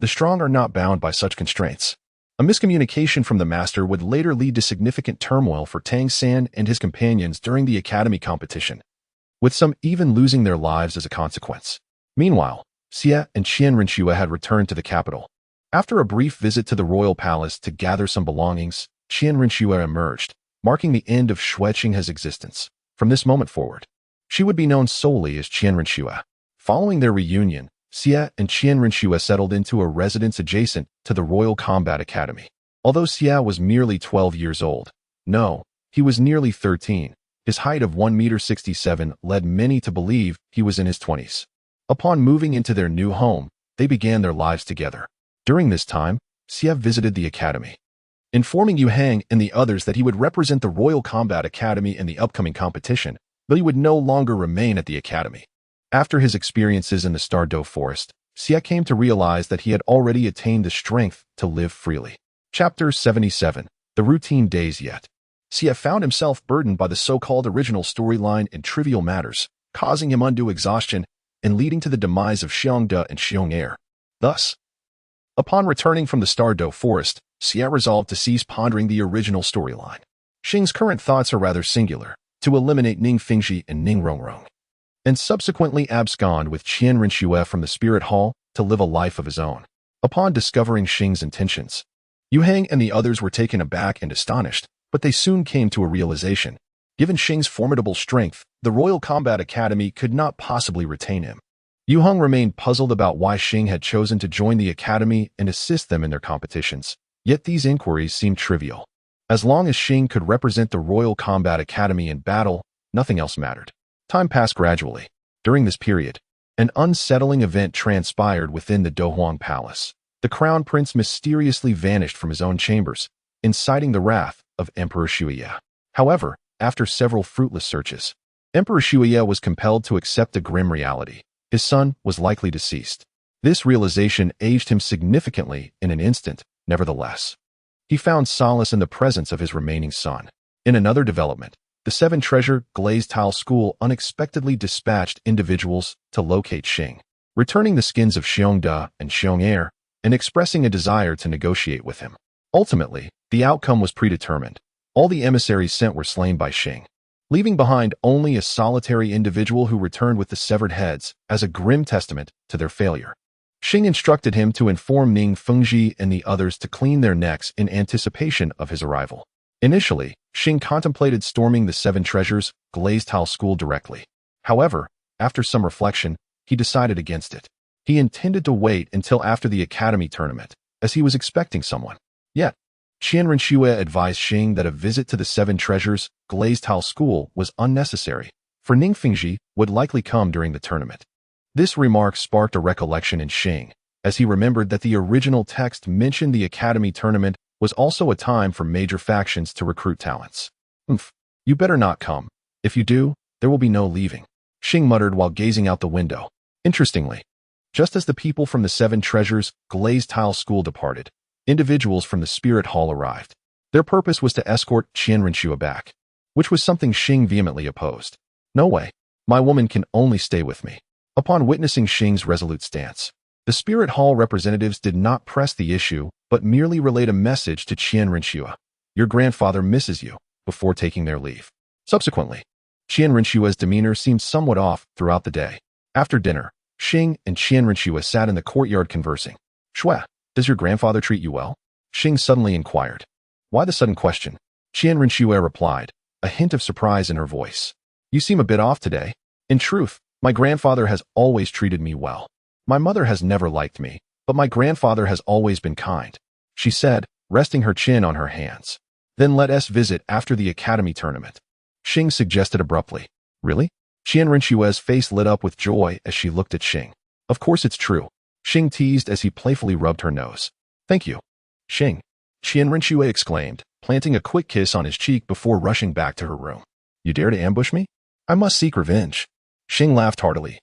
The strong are not bound by such constraints. A miscommunication from the master would later lead to significant turmoil for Tang San and his companions during the academy competition, with some even losing their lives as a consequence. Meanwhile, Xie and Qian Renxue had returned to the capital. After a brief visit to the royal palace to gather some belongings, Qian Renxue emerged, marking the end of Xue Qinghe's existence. From this moment forward, she would be known solely as Qian Renxue. Following their reunion, Xie and Qian Renxue settled into a residence adjacent to the Royal Combat Academy. Although Xie was merely 12 years old, no, he was nearly 13. His height of 1.67 meters led many to believe he was in his 20s. Upon moving into their new home, they began their lives together. During this time, Xie visited the academy, informing Yu Hang and the others that he would represent the Royal Combat Academy in the upcoming competition, though he would no longer remain at the academy. After his experiences in the Douluo Forest, Xie came to realize that he had already attained the strength to live freely. Chapter 77. The Routine Days Yet. Xie found himself burdened by the so-called original storyline and trivial matters, causing him undue exhaustion and leading to the demise of Xiongde and Xiong'er. Thus, upon returning from the Douluo Forest, Xie resolved to cease pondering the original storyline. Xing's current thoughts are rather singular, to eliminate Ning Fingxi and Ning Rongrong, and subsequently abscond with Qian Renxue from the Spirit Hall to live a life of his own. Upon discovering Xing's intentions, Yu Hang and the others were taken aback and astonished, but they soon came to a realization. Given Xing's formidable strength, the Royal Combat Academy could not possibly retain him. Yu Hang remained puzzled about why Xing had chosen to join the academy and assist them in their competitions. Yet these inquiries seemed trivial. As long as Xing could represent the Royal Combat Academy in battle, nothing else mattered. Time passed gradually. During this period, an unsettling event transpired within the Dohuang Palace. The crown prince mysteriously vanished from his own chambers, inciting the wrath of Emperor Shuya. However, after several fruitless searches, Emperor Shuya was compelled to accept a grim reality. His son was likely deceased. This realization aged him significantly in an instant. Nevertheless, he found solace in the presence of his remaining son. In another development, the Seven Treasure Glazed Tile School unexpectedly dispatched individuals to locate Xing, returning the skins of Xiongde and Xiong'er and expressing a desire to negotiate with him. Ultimately, the outcome was predetermined. All the emissaries sent were slain by Xing, leaving behind only a solitary individual who returned with the severed heads as a grim testament to their failure. Xing instructed him to inform Ning Fengji and the others to clean their necks in anticipation of his arrival. Initially, Xing contemplated storming the Seven Treasures Glazed Tile School directly. However, after some reflection, he decided against it. He intended to wait until after the academy tournament, as he was expecting someone. Yet, Qian Renxue advised Xing that a visit to the Seven Treasures Glazed Tile School was unnecessary, for Ning Fengji would likely come during the tournament. This remark sparked a recollection in Xing, as he remembered that the original text mentioned the academy tournament was also a time for major factions to recruit talents. You better not come. If you do, there will be no leaving, Xing muttered while gazing out the window. Interestingly, just as the people from the Seven Treasures Glazed Tile School departed, individuals from the Spirit Hall arrived. Their purpose was to escort Qian Renxue back, which was something Xing vehemently opposed. No way. My woman can only stay with me. Upon witnessing Xing's resolute stance, the Spirit Hall representatives did not press the issue, but merely relayed a message to Qian Renxue. Your grandfather misses you, before taking their leave. Subsequently, Qian Renshue's demeanor seemed somewhat off throughout the day. After dinner, Xing and Qian Renxue sat in the courtyard conversing. Shue, does your grandfather treat you well? Xing suddenly inquired. Why the sudden question? Qian Renxue replied, a hint of surprise in her voice. You seem a bit off today. In truth, my grandfather has always treated me well. My mother has never liked me, but my grandfather has always been kind, she said, resting her chin on her hands. Then let us visit after the academy tournament, Xing suggested abruptly. Really? Qian Renshue's face lit up with joy as she looked at Xing. Of course it's true, Xing teased as he playfully rubbed her nose. Thank you, Xing, Qian Renxue exclaimed, planting a quick kiss on his cheek before rushing back to her room. You dare to ambush me? I must seek revenge. Xing laughed heartily,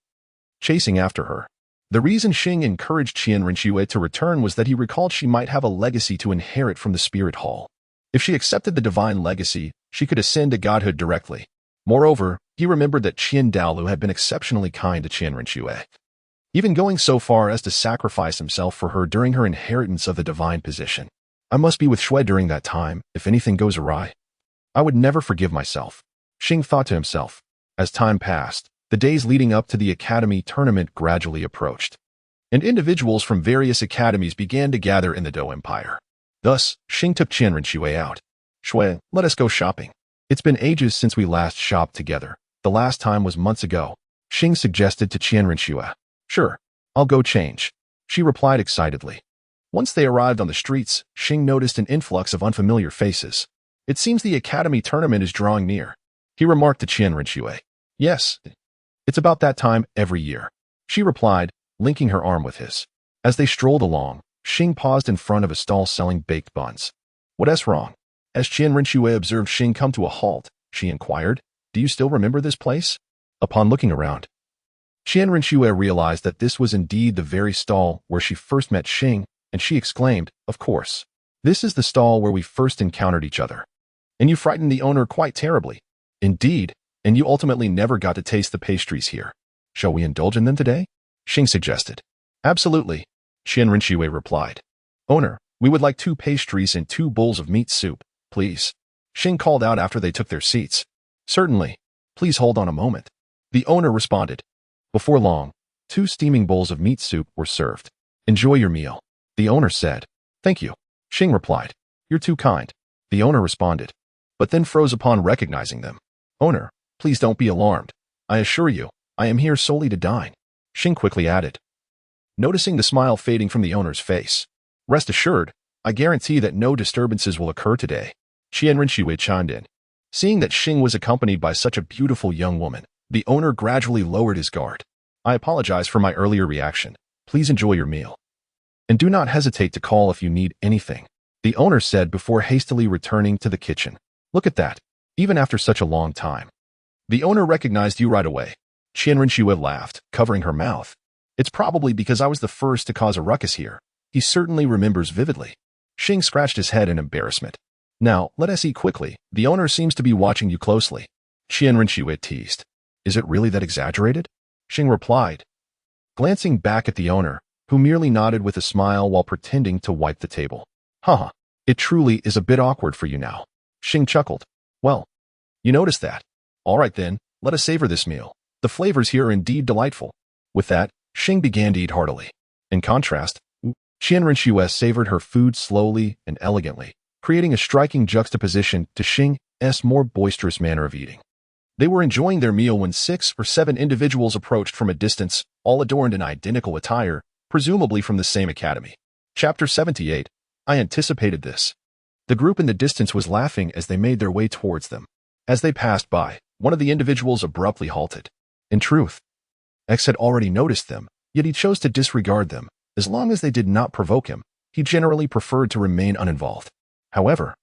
chasing after her. The reason Xing encouraged Qian Renxue to return was that he recalled she might have a legacy to inherit from the Spirit Hall. If she accepted the divine legacy, she could ascend to godhood directly. Moreover, he remembered that Qian Douluo had been exceptionally kind to Qian Renxue, even going so far as to sacrifice himself for her during her inheritance of the divine position. I must be with Xue during that time, if anything goes awry. I would never forgive myself, Xing thought to himself. As time passed, The days leading up to the academy tournament gradually approached, and individuals from various academies began to gather in the Dou Empire. Thus, Xing took Qian Rinxue out. "Shui, let us go shopping. It's been ages since we last shopped together. The last time was months ago," Xing suggested to Qian Rinxue. "Sure, I'll go change," she replied excitedly. Once they arrived on the streets, Xing noticed an influx of unfamiliar faces. "It seems the academy tournament is drawing near," he remarked to Qian Rinxue. "Yes, it's about that time every year," she replied, linking her arm with his. As they strolled along, Xing paused in front of a stall selling baked buns. "What's wrong?" As Qian Rinxue observed Xing come to a halt, she inquired, "Do you still remember this place?" Upon looking around, Qian Rinxue realized that this was indeed the very stall where she first met Xing, and she exclaimed, "Of course. This is the stall where we first encountered each other. And you frightened the owner quite terribly." "Indeed, and you ultimately never got to taste the pastries here. Shall we indulge in them today?" Xing suggested. "Absolutely," Qian Rinxue replied. "Owner, we would like 2 pastries and 2 bowls of meat soup, please," Xing called out after they took their seats. "Certainly. Please hold on a moment," the owner responded. Before long, 2 steaming bowls of meat soup were served. "Enjoy your meal," the owner said. "Thank you," Xing replied. "You're too kind," the owner responded, but then froze upon recognizing them. "Owner, please don't be alarmed. I assure you, I am here solely to dine," Xing quickly added. Noticing the smile fading from the owner's face, "Rest assured, I guarantee that no disturbances will occur today," Qian Rinxue chimed in. Seeing that Xing was accompanied by such a beautiful young woman, the owner gradually lowered his guard. "I apologize for my earlier reaction. Please enjoy your meal. And do not hesitate to call if you need anything," the owner said before hastily returning to the kitchen. "Look at that. Even after such a long time. The owner recognized you right away." Qian Rinxue laughed, covering her mouth. "It's probably because I was the first to cause a ruckus here. He certainly remembers vividly." Xing scratched his head in embarrassment. "Now, let us eat quickly. The owner seems to be watching you closely," Qian Rinxue teased. "Is it really that exaggerated?" Xing replied, glancing back at the owner, who merely nodded with a smile while pretending to wipe the table. "Haha, it truly is a bit awkward for you now," Xing chuckled. "Well, you noticed that. All right then, let us savor this meal. The flavors here are indeed delightful." With that, Xing began to eat heartily. In contrast, Qian Rinxue savored her food slowly and elegantly, creating a striking juxtaposition to Xing's more boisterous manner of eating. They were enjoying their meal when 6 or 7 individuals approached from a distance, all adorned in identical attire, presumably from the same academy. Chapter 78. I anticipated this. The group in the distance was laughing as they made their way towards them. As they passed by, one of the individuals abruptly halted. In truth, X had already noticed them, yet he chose to disregard them. As long as they did not provoke him, he generally preferred to remain uninvolved. However,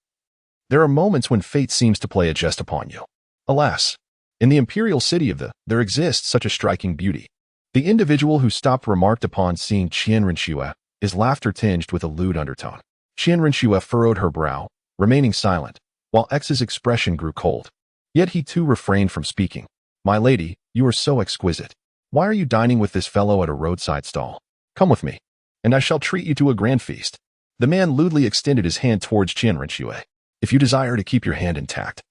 there are moments when fate seems to play a jest upon you. Alas, in the imperial city of there exists such a striking beauty. The individual who stopped remarked upon seeing Qian Rinxue, his laughter tinged with a lewd undertone. Qian Rinxue furrowed her brow, remaining silent, while X's expression grew cold. Yet he too refrained from speaking. "My lady, you are so exquisite. Why are you dining with this fellow at a roadside stall? Come with me, and I shall treat you to a grand feast." The man lewdly extended his hand towards Qian Rinxue. "If you desire to keep your hand intact,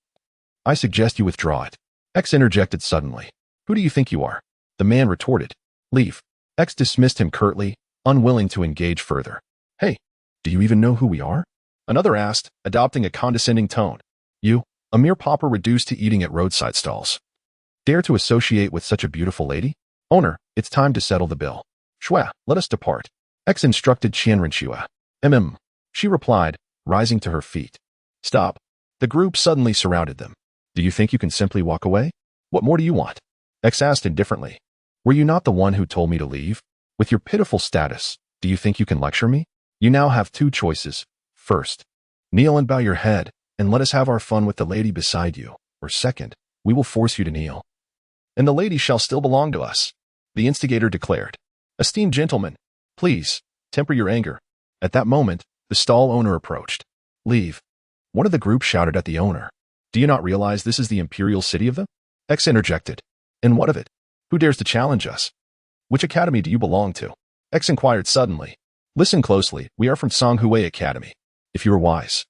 I suggest you withdraw it." X interjected suddenly. "Who do you think you are?" The man retorted. "Leave." X dismissed him curtly, unwilling to engage further. "Hey, do you even know who we are?" Another asked, adopting a condescending tone. "You, a mere pauper reduced to eating at roadside stalls, dare to associate with such a beautiful lady? Owner, it's time to settle the bill. Shua, let us depart." X instructed Qian Rinxue. She replied, rising to her feet. "Stop." The group suddenly surrounded them. "Do you think you can simply walk away? What more do you want?" X asked indifferently. "Were you not the one who told me to leave? With your pitiful status, do you think you can lecture me? You now have 2 choices. First, kneel and bow your head, and let us have our fun with the lady beside you. Or second, we will force you to kneel, and the lady shall still belong to us," the instigator declared. "Esteemed gentlemen, please, temper your anger." At that moment, the stall owner approached. "Leave." One of the group shouted at the owner. "Do you not realize this is the imperial city of the?" X interjected. "And what of it? Who dares to challenge us?" "Which academy do you belong to?" X inquired suddenly. "Listen closely, we are from Songhue Academy. If you are wise,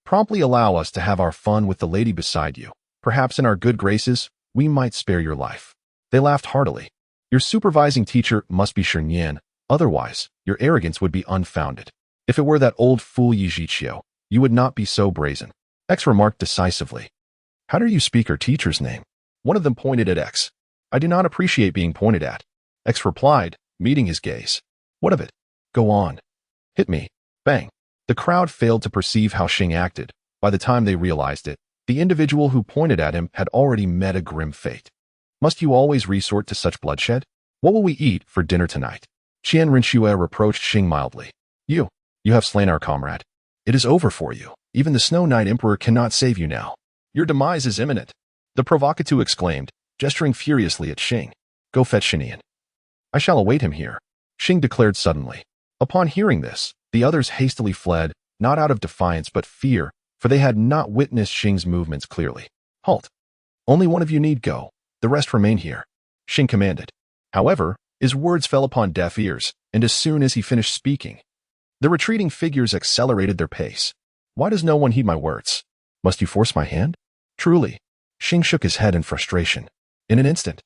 promptly allow us to have our fun with the lady beside you. Perhaps in our good graces, we might spare your life." They laughed heartily. Your supervising teacher must be Xing Tian, otherwise, your arrogance would be unfounded. If it were that old fool Yi Zhiqiu, you would not be so brazen. X remarked decisively. How do you speak her teacher's name? One of them pointed at X. I do not appreciate being pointed at. X replied, meeting his gaze. What of it? Go on. Hit me. Bang. The crowd failed to perceive how Xing acted. By the time they realized it, the individual who pointed at him had already met a grim fate. Must you always resort to such bloodshed? What will we eat for dinner tonight? Qian Rinxue reproached Xing mildly. You have slain our comrade. It is over for you. Even the Snow Knight Emperor cannot save you now. Your demise is imminent. The provocateur exclaimed, gesturing furiously at Xing. Go fetch Xinian. I shall await him here, Xing declared suddenly. Upon hearing this, the others hastily fled, not out of defiance but fear, for they had not witnessed Xing's movements clearly. Halt. Only one of you need go. The rest remain here, Xing commanded. However, his words fell upon deaf ears, and as soon as he finished speaking, the retreating figures accelerated their pace. Why does no one heed my words? Must you force my hand? Truly. Xing shook his head in frustration. In an instant,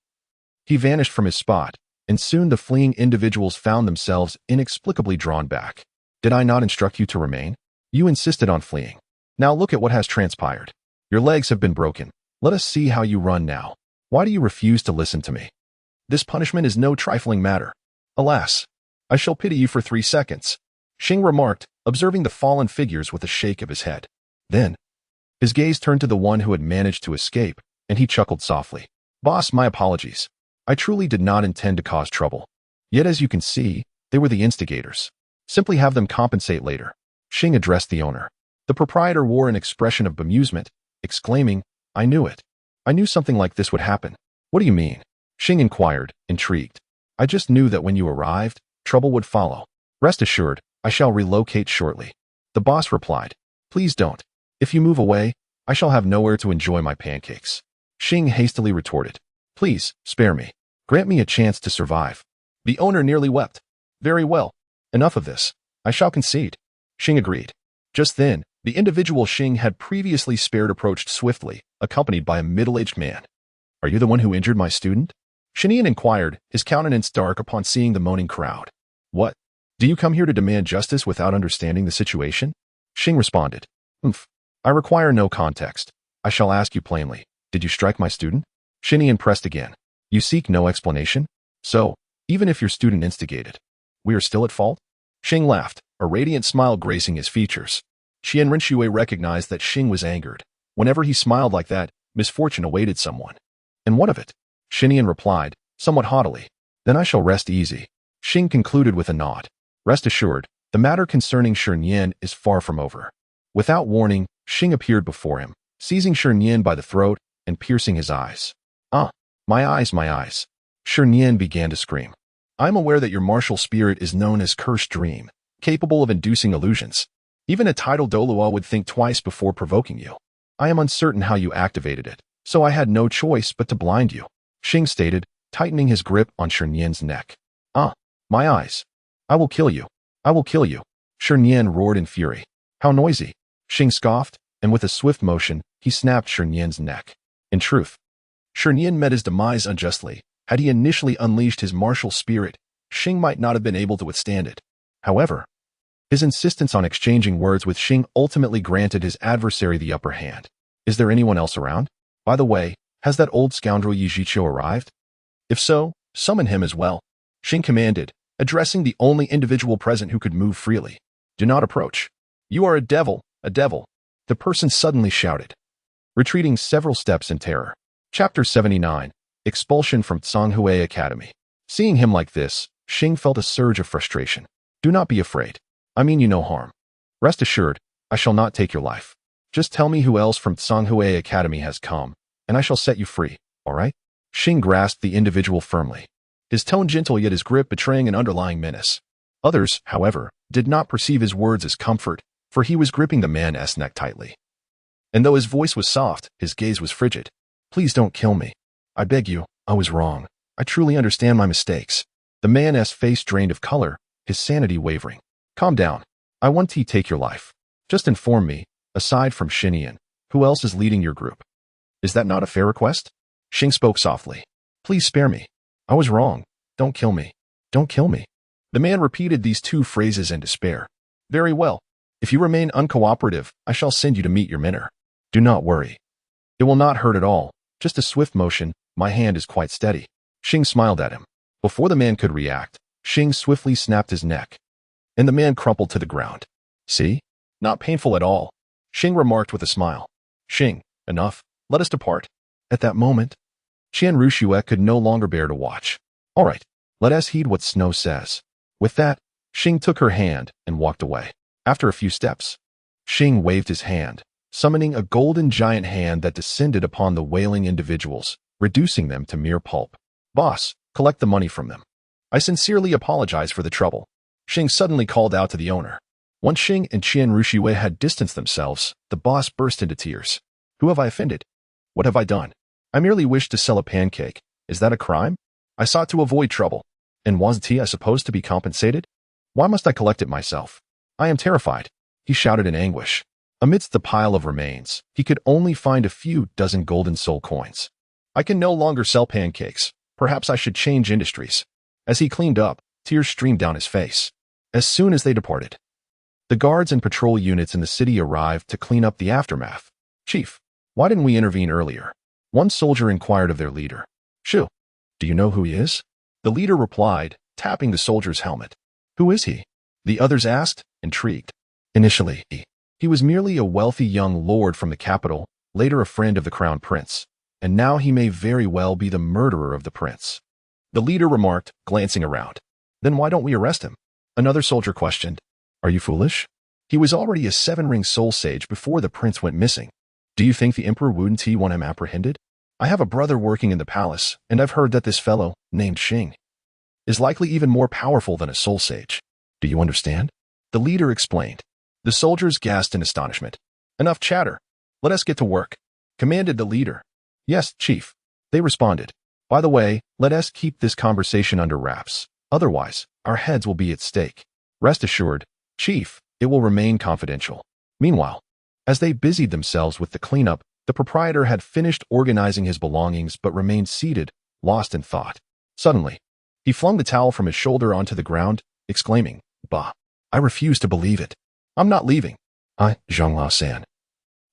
he vanished from his spot, and soon the fleeing individuals found themselves inexplicably drawn back. Did I not instruct you to remain? You insisted on fleeing. Now look at what has transpired. Your legs have been broken. Let us see how you run now. Why do you refuse to listen to me? This punishment is no trifling matter. Alas, I shall pity you for 3 seconds, Xing remarked, observing the fallen figures with a shake of his head. Then, his gaze turned to the one who had managed to escape, and he chuckled softly. Boss, my apologies. I truly did not intend to cause trouble. Yet as you can see, they were the instigators. Simply have them compensate later. Xing addressed the owner. The proprietor wore an expression of bemusement, exclaiming, I knew it. I knew something like this would happen. What do you mean? Xing inquired, intrigued. I just knew that when you arrived, trouble would follow. Rest assured, I shall relocate shortly. The boss replied. Please don't. If you move away, I shall have nowhere to enjoy my pancakes. Xing hastily retorted. Please, spare me. Grant me a chance to survive. The owner nearly wept. Very well. Enough of this. I shall concede. Xing agreed. Just then, the individual Xing had previously spared approached swiftly, accompanied by a middle-aged man. Are you the one who injured my student? Xinian inquired, his countenance dark upon seeing the moaning crowd. What? Do you come here to demand justice without understanding the situation? Xing responded. I require no context. I shall ask you plainly. Did you strike my student? Xinian pressed again. You seek no explanation? So, even if your student instigated, we are still at fault? Xing laughed, a radiant smile gracing his features. Qian Rinxue recognized that Xing was angered. Whenever he smiled like that, misfortune awaited someone. And what of it? Xinian replied, somewhat haughtily. Then I shall rest easy. Xing concluded with a nod. Rest assured, the matter concerning Xing Tian is far from over. Without warning, Xing appeared before him, seizing Xing Tian by the throat and piercing his eyes. Ah, my eyes, my eyes. Xing Tian began to scream. I am aware that your martial spirit is known as Cursed Dream, capable of inducing illusions. Even a titled Douluo would think twice before provoking you. I am uncertain how you activated it, so I had no choice but to blind you, Xing stated, tightening his grip on Xing Tian's neck. Ah, my eyes. I will kill you. I will kill you. Xing Tian roared in fury. How noisy. Xing scoffed, and with a swift motion, he snapped Xing Tian's neck. In truth, Xing Tian met his demise unjustly. Had he initially unleashed his martial spirit, Xing might not have been able to withstand it. However, his insistence on exchanging words with Xing ultimately granted his adversary the upper hand. Is there anyone else around? By the way, has that old scoundrel Yi Zhiqiu arrived? If so, summon him as well, Xing commanded, addressing the only individual present who could move freely. Do not approach. You are a devil, the person suddenly shouted, retreating several steps in terror. Chapter 79, Expulsion from Tsanghui Academy. Seeing him like this, Xing felt a surge of frustration. Do not be afraid. I mean you no harm. Rest assured, I shall not take your life. Just tell me who else from Tsanghui Academy has come, and I shall set you free, all right? Xing grasped the individual firmly, his tone gentle yet his grip betraying an underlying menace. Others, however, did not perceive his words as comfort, for he was gripping the man's neck tightly. And though his voice was soft, his gaze was frigid. Please don't kill me. I beg you, I was wrong. I truly understand my mistakes. The man's face drained of color, his sanity wavering. Calm down. I want to take your life. Just inform me, aside from Xinian, who else is leading your group? Is that not a fair request? Xing spoke softly. Please spare me. I was wrong. Don't kill me. Don't kill me. The man repeated these two phrases in despair. Very well. If you remain uncooperative, I shall send you to meet your mentor. Do not worry. It will not hurt at all. Just a swift motion. My hand is quite steady. Xing smiled at him. Before the man could react, Xing swiftly snapped his neck, and the man crumpled to the ground. See? Not painful at all. Xing remarked with a smile. Xing, enough. Let us depart. At that moment, Qian Ruxue could no longer bear to watch. All right, let us heed what Snow says. With that, Xing took her hand and walked away. After a few steps, Xing waved his hand, summoning a golden giant hand that descended upon the wailing individuals, reducing them to mere pulp. Boss, collect the money from them. I sincerely apologize for the trouble. Xing suddenly called out to the owner. Once Xing and Qian Ruxue had distanced themselves, the boss burst into tears. Who have I offended? What have I done? I merely wished to sell a pancake. Is that a crime? I sought to avoid trouble. And wasn't I supposed to be compensated? Why must I collect it myself? I am terrified, he shouted in anguish. Amidst the pile of remains, he could only find a few dozen golden soul coins. I can no longer sell pancakes. Perhaps I should change industries. As he cleaned up, tears streamed down his face. As soon as they departed, the guards and patrol units in the city arrived to clean up the aftermath. Chief, why didn't we intervene earlier? One soldier inquired of their leader. Shu, do you know who he is? The leader replied, tapping the soldier's helmet. Who is he? The others asked, intrigued. Initially, he was merely a wealthy young lord from the capital, later a friend of the crown prince, and now he may very well be the murderer of the prince. The leader remarked, glancing around. Then why don't we arrest him? Another soldier questioned. Are you foolish? He was already a 7-ring soul sage before the prince went missing. Do you think the emperor wouldn't want him apprehended? I have a brother working in the palace, and I've heard that this fellow, named Xing, is likely even more powerful than a soul sage. Do you understand? The leader explained. The soldiers gasped in astonishment. Enough chatter. Let us get to work, commanded the leader. Yes, chief, they responded. By the way, let us keep this conversation under wraps. Otherwise, our heads will be at stake. Rest assured, chief, it will remain confidential. Meanwhile, as they busied themselves with the cleanup, the proprietor had finished organizing his belongings but remained seated, lost in thought. Suddenly, he flung the towel from his shoulder onto the ground, exclaiming, Bah! I refuse to believe it. I'm not leaving. I, Zhang Laosan,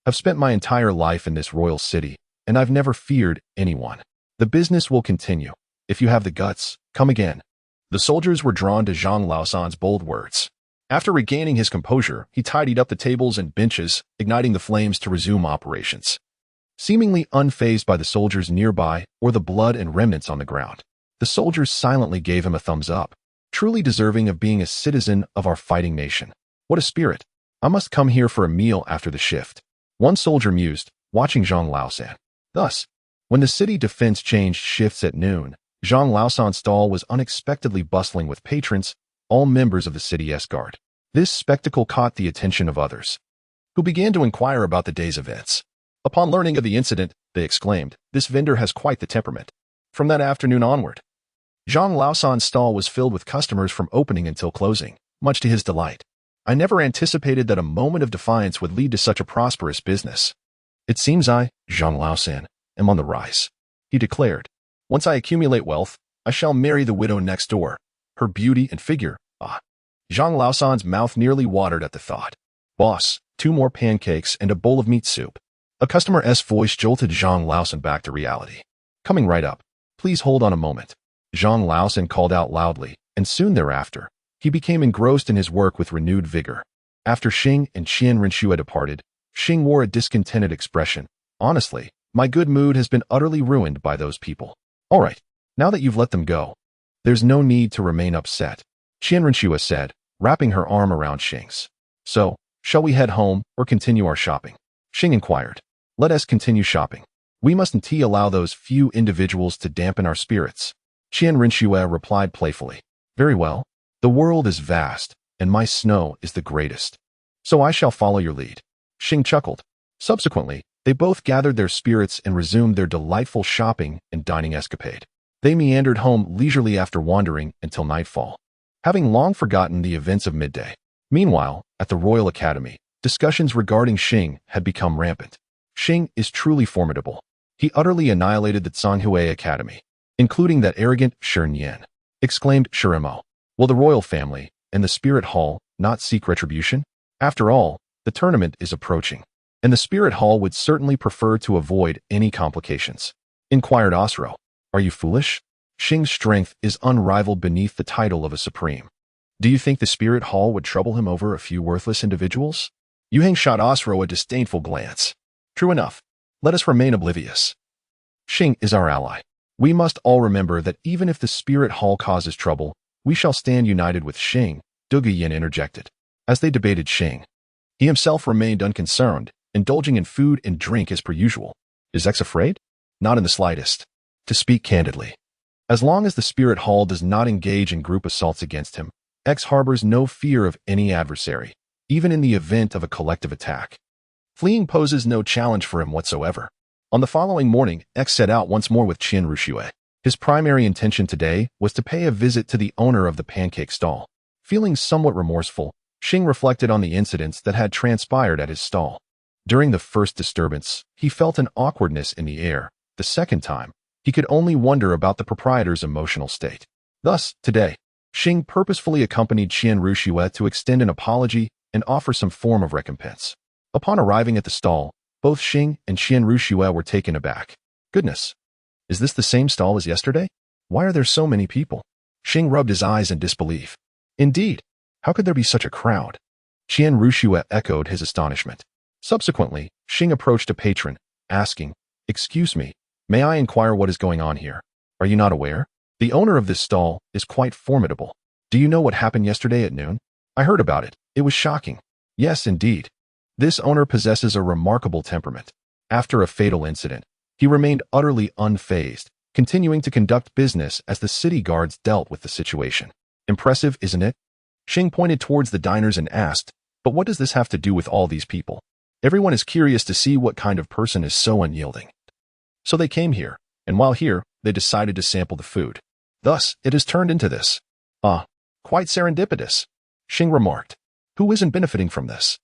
have spent my entire life in this royal city, and I've never feared anyone. The business will continue. If you have the guts, come again. The soldiers were drawn to Zhang Laosan's bold words. After regaining his composure, he tidied up the tables and benches, igniting the flames to resume operations. Seemingly unfazed by the soldiers nearby or the blood and remnants on the ground, the soldiers silently gave him a thumbs up, truly deserving of being a citizen of our fighting nation. What a spirit! I must come here for a meal after the shift. One soldier mused, watching Zhang Laosan. Thus, when the city defense changed shifts at noon, Zhang Laosan's stall was unexpectedly bustling with patrons, all members of the city escort. This spectacle caught the attention of others, who began to inquire about the day's events. Upon learning of the incident, they exclaimed, This vendor has quite the temperament. From that afternoon onward, Zhang Laosan's stall was filled with customers from opening until closing, much to his delight. I never anticipated that a moment of defiance would lead to such a prosperous business. It seems I, Zhang Laosan, am on the rise, he declared. Once I accumulate wealth, I shall marry the widow next door. Her beauty and figure, Zhang Laosan's mouth nearly watered at the thought. Boss, 2 more pancakes and a bowl of meat soup. A customer's voice jolted Zhang Laosan back to reality. Coming right up. Please hold on a moment. Zhang Laosan called out loudly, and soon thereafter, he became engrossed in his work with renewed vigor. After Xing and Qian Ruxue departed, Xing wore a discontented expression. Honestly, my good mood has been utterly ruined by those people. All right, now that you've let them go, there's no need to remain upset, Qian Ruxue said, wrapping her arm around Xing's. So, shall we head home or continue our shopping? Xing inquired. Let us continue shopping. We mustn't allow those few individuals to dampen our spirits. Qian Ruxue replied playfully. Very well. The world is vast, and my snow is the greatest. So I shall follow your lead. Xing chuckled. Subsequently, they both gathered their spirits and resumed their delightful shopping and dining escapade. They meandered home leisurely after wandering until nightfall, having long forgotten the events of midday. Meanwhile, at the Royal Academy, discussions regarding Xing had become rampant. Xing is truly formidable. He utterly annihilated the Zhonghui Academy. including that arrogant Xing Tian, exclaimed Shirimo. Will the royal family and the spirit hall not seek retribution? After all, the tournament is approaching, and the spirit hall would certainly prefer to avoid any complications. Inquired Osro. Are you foolish? Xing's strength is unrivaled beneath the title of a supreme. Do you think the spirit hall would trouble him over a few worthless individuals? Yuheng shot Osro a disdainful glance. True enough. Let us remain oblivious. Xing is our ally. We must all remember that even if the spirit hall causes trouble, we shall stand united with Xing, Duguyin interjected. As they debated Xing, he himself remained unconcerned, indulging in food and drink as per usual. Is X afraid? Not in the slightest. To speak candidly, as long as the spirit hall does not engage in group assaults against him, X harbors no fear of any adversary, even in the event of a collective attack. Fleeing poses no challenge for him whatsoever. On the following morning, X set out once more with Qian Ruxue. His primary intention today was to pay a visit to the owner of the pancake stall. Feeling somewhat remorseful, Xing reflected on the incidents that had transpired at his stall. During the first disturbance, he felt an awkwardness in the air. The second time, he could only wonder about the proprietor's emotional state. Thus, today, Xing purposefully accompanied Qian Ruxue to extend an apology and offer some form of recompense. Upon arriving at the stall, both Xing and Qian Ruxue were taken aback. Goodness! Is this the same stall as yesterday? Why are there so many people? Xing rubbed his eyes in disbelief. Indeed, how could there be such a crowd? Qian Ruxue echoed his astonishment. Subsequently, Xing approached a patron, asking, Excuse me, may I inquire what is going on here? Are you not aware? The owner of this stall is quite formidable. Do you know what happened yesterday at noon? I heard about it. It was shocking. Yes, indeed. This owner possesses a remarkable temperament. After a fatal incident, he remained utterly unfazed, continuing to conduct business as the city guards dealt with the situation. Impressive, isn't it? Xing pointed towards the diners and asked, But what does this have to do with all these people? Everyone is curious to see what kind of person is so unyielding. So they came here, and while here, they decided to sample the food. Thus, it has turned into this. Quite serendipitous, Xing remarked. Who isn't benefiting from this?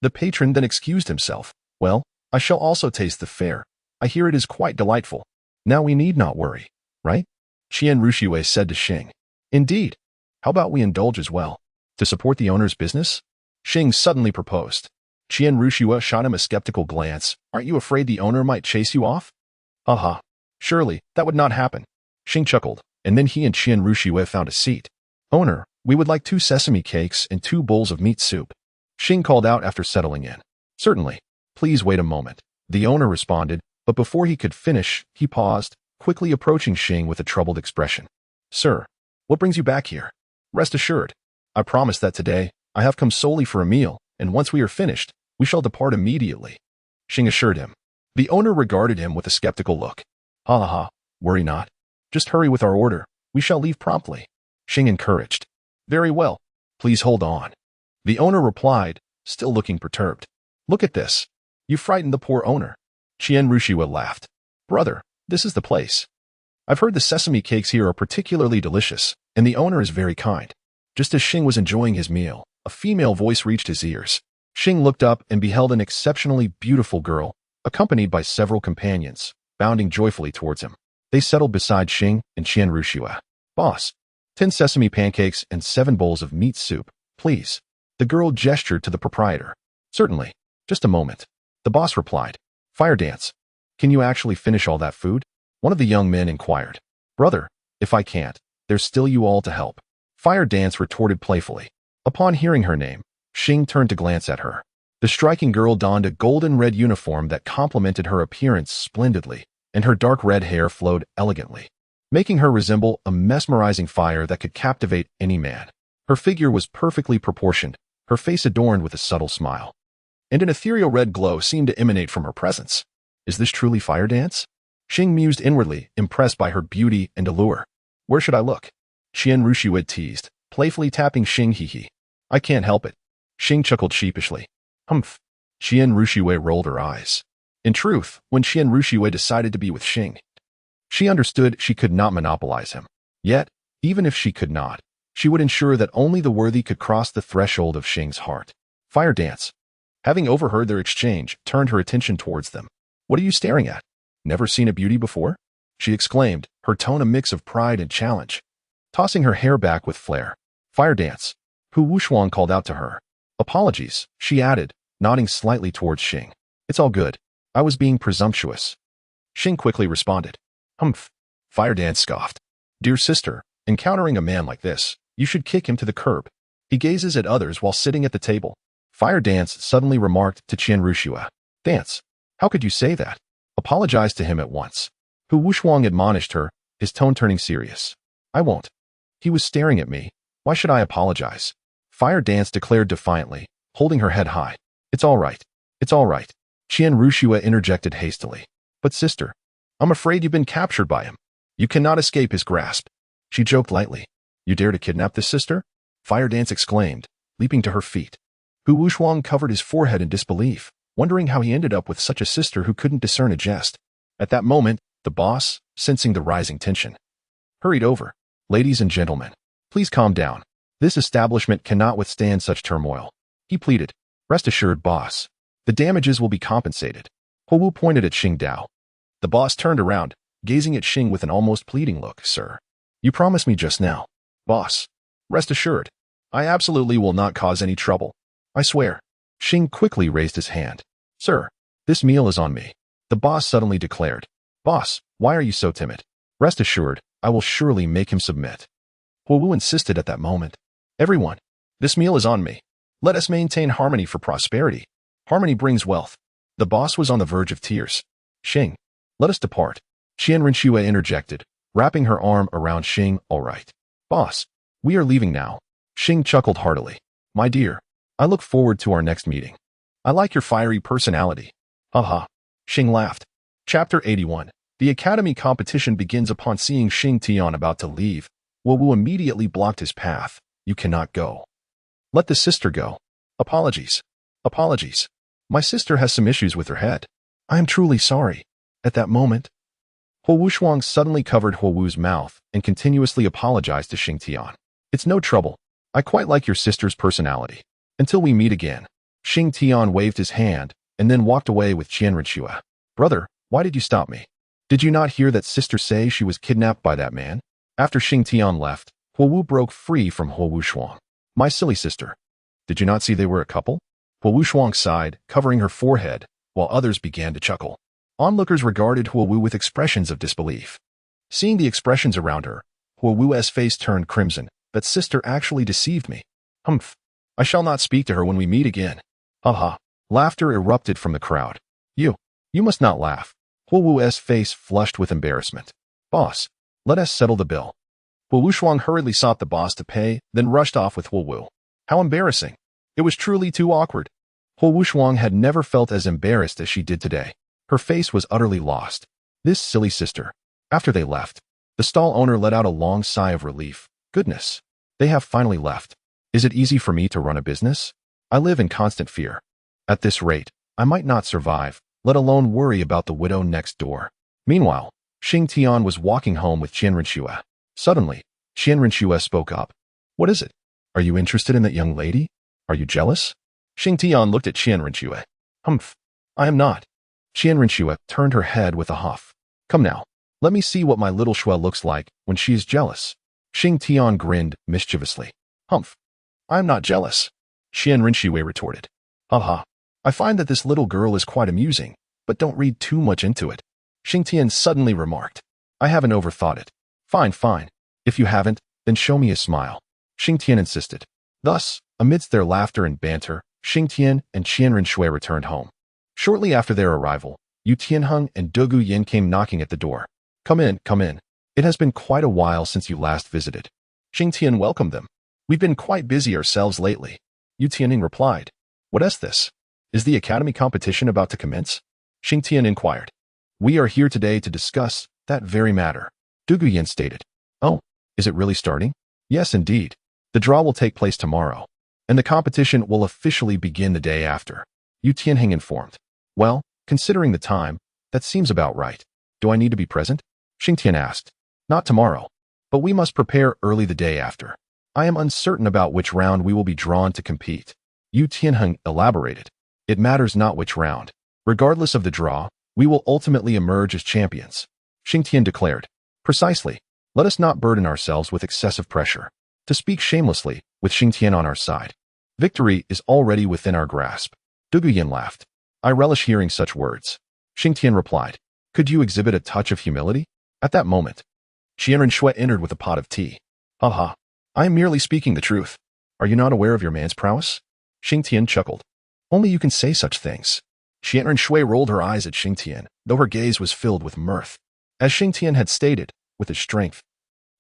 The patron then excused himself. Well, I shall also taste the fare. I hear it is quite delightful. Now we need not worry, right? Qian Ruxue said to Xing. Indeed. How about we indulge as well? To support the owner's business? Xing suddenly proposed. Qian Ruxue shot him a skeptical glance. Aren't you afraid the owner might chase you off? Aha. Surely, that would not happen. Xing chuckled, and then he and Qian Ruxue found a seat. Owner, we would like 2 sesame cakes and 2 bowls of meat soup. Xing called out after settling in. Certainly. Please wait a moment. The owner responded, but before he could finish, he paused, quickly approaching Xing with a troubled expression. Sir, what brings you back here? Rest assured, I promise that today, I have come solely for a meal, and once we are finished, we shall depart immediately. Xing assured him. The owner regarded him with a skeptical look. Ha ha ha, worry not. Just hurry with our order. We shall leave promptly. Xing encouraged. Very well. Please hold on. The owner replied, still looking perturbed. Look at this. You frightened the poor owner. Qian Ruxue laughed. Brother, this is the place. I've heard the sesame cakes here are particularly delicious, and the owner is very kind. Just as Xing was enjoying his meal, a female voice reached his ears. Xing looked up and beheld an exceptionally beautiful girl, accompanied by several companions, bounding joyfully towards him. They settled beside Xing and Qian Ruxue. Boss, 10 sesame pancakes and 7 bowls of meat soup, please. The girl gestured to the proprietor. Certainly. Just a moment. The boss replied. Fire dance. Can you actually finish all that food? One of the young men inquired. Brother, if I can't, there's still you all to help. Fire dance retorted playfully. Upon hearing her name, Xing turned to glance at her. The striking girl donned a golden-red uniform that complemented her appearance splendidly, and her dark red hair flowed elegantly, making her resemble a mesmerizing fire that could captivate any man. Her figure was perfectly proportioned, her face adorned with a subtle smile, and an ethereal red glow seemed to emanate from her presence. Is this truly fire dance? Xing mused inwardly, impressed by her beauty and allure. Where should I look? Qian Ruxue teased, playfully tapping Xing. Hee. I can't help it. Xing chuckled sheepishly. Humph. Qian Ruxue rolled her eyes. In truth, when Qian Ruxue decided to be with Xing, she understood she could not monopolize him. Yet, even if she could not, she would ensure that only the worthy could cross the threshold of Xing's heart. Fire dance. Having overheard their exchange, turned her attention towards them. What are you staring at? Never seen a beauty before? she exclaimed, her tone a mix of pride and challenge. Tossing her hair back with flair. Fire dance. Hu Wushuang called out to her. Apologies, she added, nodding slightly towards Xing. It's all good. I was being presumptuous. Xing quickly responded. Humph. Fire dance scoffed. Dear sister, encountering a man like this, you should kick him to the curb. He gazes at others while sitting at the table. Fire dance suddenly remarked to Qian Rushua. Dance. How could you say that? Apologize to him at once. Hu Wushuang admonished her, his tone turning serious. I won't. He was staring at me. Why should I apologize? Fire dance declared defiantly, holding her head high. It's all right. It's all right. Qian Rushua interjected hastily. But sister, I'm afraid you've been captured by him. You cannot escape his grasp. She joked lightly. You dare to kidnap this sister? Fire dance exclaimed, leaping to her feet. Hu Wushuang covered his forehead in disbelief, wondering how he ended up with such a sister who couldn't discern a jest. At that moment, the boss, sensing the rising tension, hurried over. Ladies and gentlemen, please calm down. This establishment cannot withstand such turmoil. He pleaded. Rest assured, boss. The damages will be compensated. Hu Wu pointed at Xing Dao. The boss turned around, gazing at Xing with an almost pleading look. Sir, you promised me just now. Boss, rest assured. I absolutely will not cause any trouble. I swear. Xing quickly raised his hand. Sir, this meal is on me. The boss suddenly declared. Boss, why are you so timid? Rest assured, I will surely make him submit. Hu Wu insisted at that moment. Everyone, this meal is on me. Let us maintain harmony for prosperity. Harmony brings wealth. The boss was on the verge of tears. Xing, let us depart. Qian Rinxue interjected, wrapping her arm around Xing. All right. Boss, we are leaving now. Xing chuckled heartily. My dear, I look forward to our next meeting. I like your fiery personality. Haha. Xing laughed. Chapter 81. The academy competition begins. Upon seeing Xing Tian about to leave, Wu Wu immediately blocked his path. You cannot go. Let the sister go. Apologies. Apologies. My sister has some issues with her head. I am truly sorry. At that moment, Hu Wushuang suddenly covered Hu Wu's mouth and continuously apologized to Xing Tian. It's no trouble. I quite like your sister's personality. Until we meet again. Xing Tian waved his hand and then walked away with Qian Rinxue. Brother, why did you stop me? Did you not hear that sister say she was kidnapped by that man? After Xing Tian left, Hu Wu broke free from Hu Wushuang. My silly sister. Did you not see they were a couple? Hu Wushuang sighed, covering her forehead, while others began to chuckle. Onlookers regarded Hu Wu with expressions of disbelief. Seeing the expressions around her, Hu Wu's face turned crimson. That sister actually deceived me. Humph. I shall not speak to her when we meet again. Haha. Laughter erupted from the crowd. You must not laugh. Hu Wu's face flushed with embarrassment. Boss, let us settle the bill. Hu Wushuang hurriedly sought the boss to pay, then rushed off with Hu Wu. How embarrassing. It was truly too awkward. Hu Wushuang had never felt as embarrassed as she did today. Her face was utterly lost. This silly sister. After they left, the stall owner let out a long sigh of relief. Goodness. They have finally left. Is it easy for me to run a business? I live in constant fear. At this rate, I might not survive, let alone worry about the widow next door. Meanwhile, Xing Tian was walking home with Qian Rinxue. Suddenly, Qian Rinxue spoke up. What is it? Are you interested in that young lady? Are you jealous? Xing Tian looked at Qian Rinxue. Humph. I am not. Qian Rinxue turned her head with a huff. Come now, let me see what my little Shui looks like when she is jealous. Xing Tian grinned mischievously. Humph. I am not jealous. Qian Rinxue retorted. Haha. I find that this little girl is quite amusing, but don't read too much into it. Xing Tian suddenly remarked. I haven't overthought it. Fine, fine. If you haven't, then show me a smile. Xing Tian insisted. Thus, amidst their laughter and banter, Xing Tian and Qian Rinxue returned home. Shortly after their arrival, Yu Tianheng and Dogu Yin came knocking at the door. Come in, come in. It has been quite a while since you last visited. Xing Tian welcomed them. We've been quite busy ourselves lately. Yu Tianheng replied. What is this? Is the academy competition about to commence? Xing Tian inquired. We are here today to discuss that very matter. Dogu Yin stated. Oh, is it really starting? Yes, indeed. The draw will take place tomorrow, and the competition will officially begin the day after. Yu Tianheng informed. Well, considering the time, that seems about right. Do I need to be present? Xing Tian asked. Not tomorrow, but we must prepare early the day after. I am uncertain about which round we will be drawn to compete. Yu Tianheng elaborated. It matters not which round. Regardless of the draw, we will ultimately emerge as champions. Xing Tian declared. Precisely. Let us not burden ourselves with excessive pressure. To speak shamelessly, with Xing Tian on our side, victory is already within our grasp. Douluo Yin laughed. I relish hearing such words. Xing Tian replied. Could you exhibit a touch of humility? At that moment, Qianren Shui entered with a pot of tea. Ha ha. I am merely speaking the truth. Are you not aware of your man's prowess? Xing Tian chuckled. Only you can say such things. Qianren Shui rolled her eyes at Xing Tian, though her gaze was filled with mirth. As Xing Tian had stated, with his strength,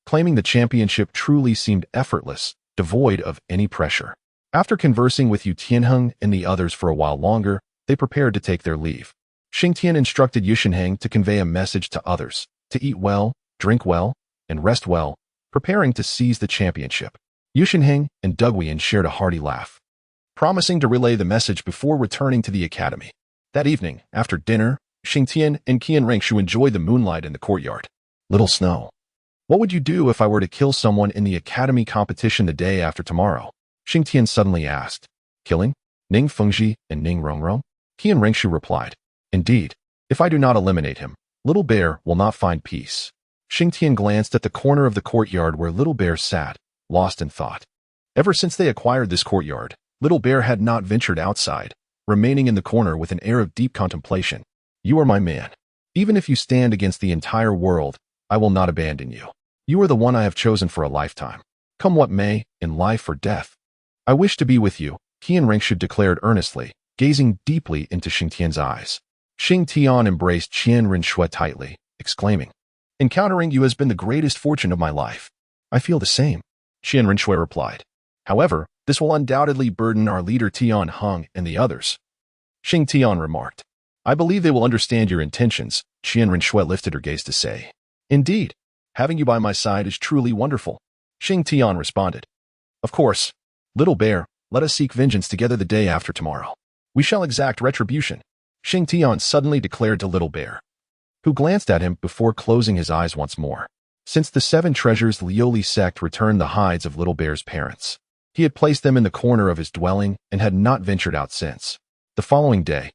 claiming the championship truly seemed effortless, devoid of any pressure. After conversing with Yu Tianheng and the others for a while longer, they prepared to take their leave. Xing Tian instructed Yu Shenheng to convey a message to others, to eat well, drink well, and rest well, preparing to seize the championship. Yu Shenheng and Douluo Yin shared a hearty laugh, promising to relay the message before returning to the academy. That evening, after dinner, Xing Tian and Qian Rengshu enjoyed the moonlight in the courtyard. Little Snow, what would you do if I were to kill someone in the academy competition the day after tomorrow? Xing Tian suddenly asked. Killing? Ning Fengji and Ning Rongrong? Qian Rengshu replied. Indeed, if I do not eliminate him, Little Bear will not find peace. Xing Tian glanced at the corner of the courtyard where Little Bear sat, lost in thought. Ever since they acquired this courtyard, Little Bear had not ventured outside, remaining in the corner with an air of deep contemplation. You are my man. Even if you stand against the entire world, I will not abandon you. You are the one I have chosen for a lifetime. Come what may, in life or death. I wish to be with you, Qian Rengshu declared earnestly, gazing deeply into Xing Tian's eyes. Xing Tian embraced Qianren Shui tightly, exclaiming, Encountering you has been the greatest fortune of my life. I feel the same, Qianren Shui replied. However, this will undoubtedly burden our leader Tian Heng and the others. Xing Tian remarked. I believe they will understand your intentions, Qianren Shui lifted her gaze to say. Indeed, having you by my side is truly wonderful, Xing Tian responded. Of course, Little Bear, let us seek vengeance together the day after tomorrow. We shall exact retribution, Xing Tian suddenly declared to Little Bear, who glanced at him before closing his eyes once more. Since the 7 treasures Lioli sect returned the hides of Little Bear's parents, he had placed them in the corner of his dwelling and had not ventured out since. The following day,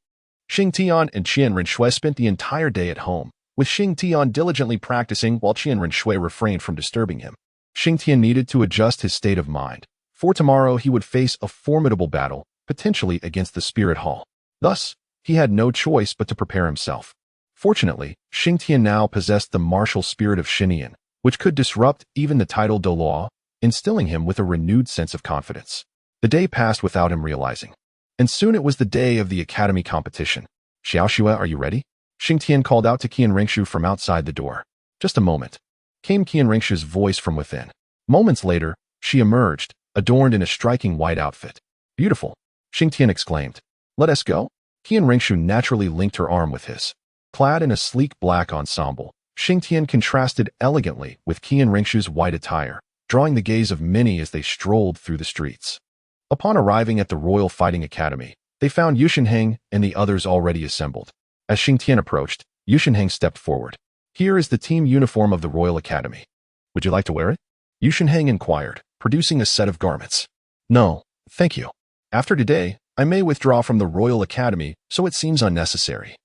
Xing Tian and Qianren Shui spent the entire day at home, with Xing Tian diligently practicing while Qianren Shui refrained from disturbing him. Xing Tian needed to adjust his state of mind. For tomorrow he would face a formidable battle, potentially against the Spirit Hall. Thus, he had no choice but to prepare himself. Fortunately, Xing Tian now possessed the martial spirit of Xinian, which could disrupt even the title Douluo, instilling him with a renewed sense of confidence. The day passed without him realizing. And soon it was the day of the academy competition. Xiaoxue, are you ready? Xing Tian called out to Qian Rengshu from outside the door. Just a moment, came Qian Rengshu's voice from within. Moments later, she emerged, adorned in a striking white outfit. Beautiful, Xing Tian exclaimed. Let us go? Qian Rengshu naturally linked her arm with his. Clad in a sleek black ensemble, Xing Tian contrasted elegantly with Qian Rengshu's white attire, drawing the gaze of many as they strolled through the streets. Upon arriving at the Royal Fighting Academy, they found Yu Shenheng and the others already assembled. As Xing Tian approached, Yu Shenheng stepped forward. Here is the team uniform of the Royal Academy. Would you like to wear it? Yu Shenheng inquired, producing a set of garments. No, thank you. After today, I may withdraw from the Royal Academy, so it seems unnecessary.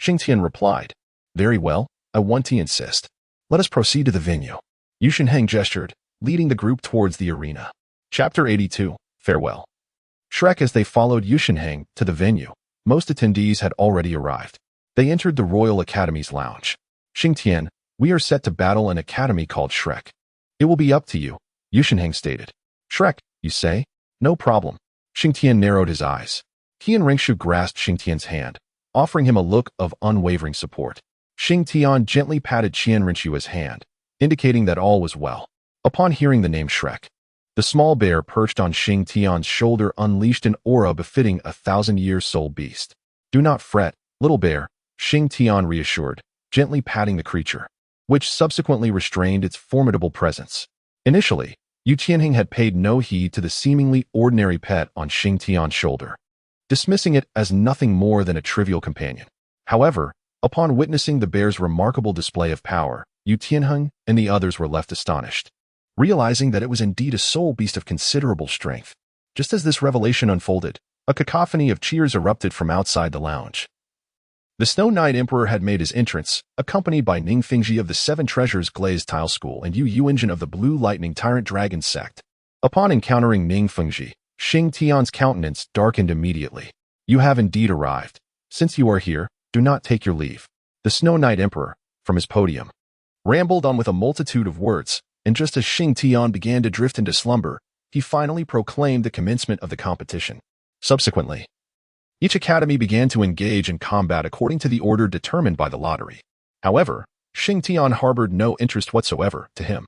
Xing Tian replied. Very well, I want to insist. Let us proceed to the venue. Yu Shenheng gestured, leading the group towards the arena. Chapter 82, Farewell. Shrek as they followed Yu Shenheng to the venue. Most attendees had already arrived. They entered the Royal Academy's lounge. Xing Tian, we are set to battle an academy called Shrek. It will be up to you, Yu Shenheng stated. Shrek, you say? No problem. Xing Tian narrowed his eyes. Qian Rengshu grasped Xing Tian's hand, offering him a look of unwavering support. Xing Tian gently patted Qian Renshu's hand, indicating that all was well. Upon hearing the name Shrek, the small bear perched on Xing Tian's shoulder unleashed an aura befitting a 1,000-year soul beast. Do not fret, little bear, Xing Tian reassured, gently patting the creature, which subsequently restrained its formidable presence. Initially, Yu Tianheng had paid no heed to the seemingly ordinary pet on Xing Tian's shoulder, dismissing it as nothing more than a trivial companion. However, upon witnessing the bear's remarkable display of power, Yu Tianheng and the others were left astonished, realizing that it was indeed a soul beast of considerable strength. Just as this revelation unfolded, a cacophony of cheers erupted from outside the lounge. The Snow Knight Emperor had made his entrance, accompanied by Ning Fingji of the Seven Treasures Glazed Tile School and Yu Yuanjin of the Blue Lightning Tyrant Dragon Sect. Upon encountering Ning Fingji, Xing Tian's countenance darkened immediately. You have indeed arrived. Since you are here, do not take your leave. The Snow Knight Emperor, from his podium, rambled on with a multitude of words, and just as Xing Tian began to drift into slumber, he finally proclaimed the commencement of the competition. Subsequently, each academy began to engage in combat according to the order determined by the lottery. However, Xing Tian harbored no interest whatsoever to him.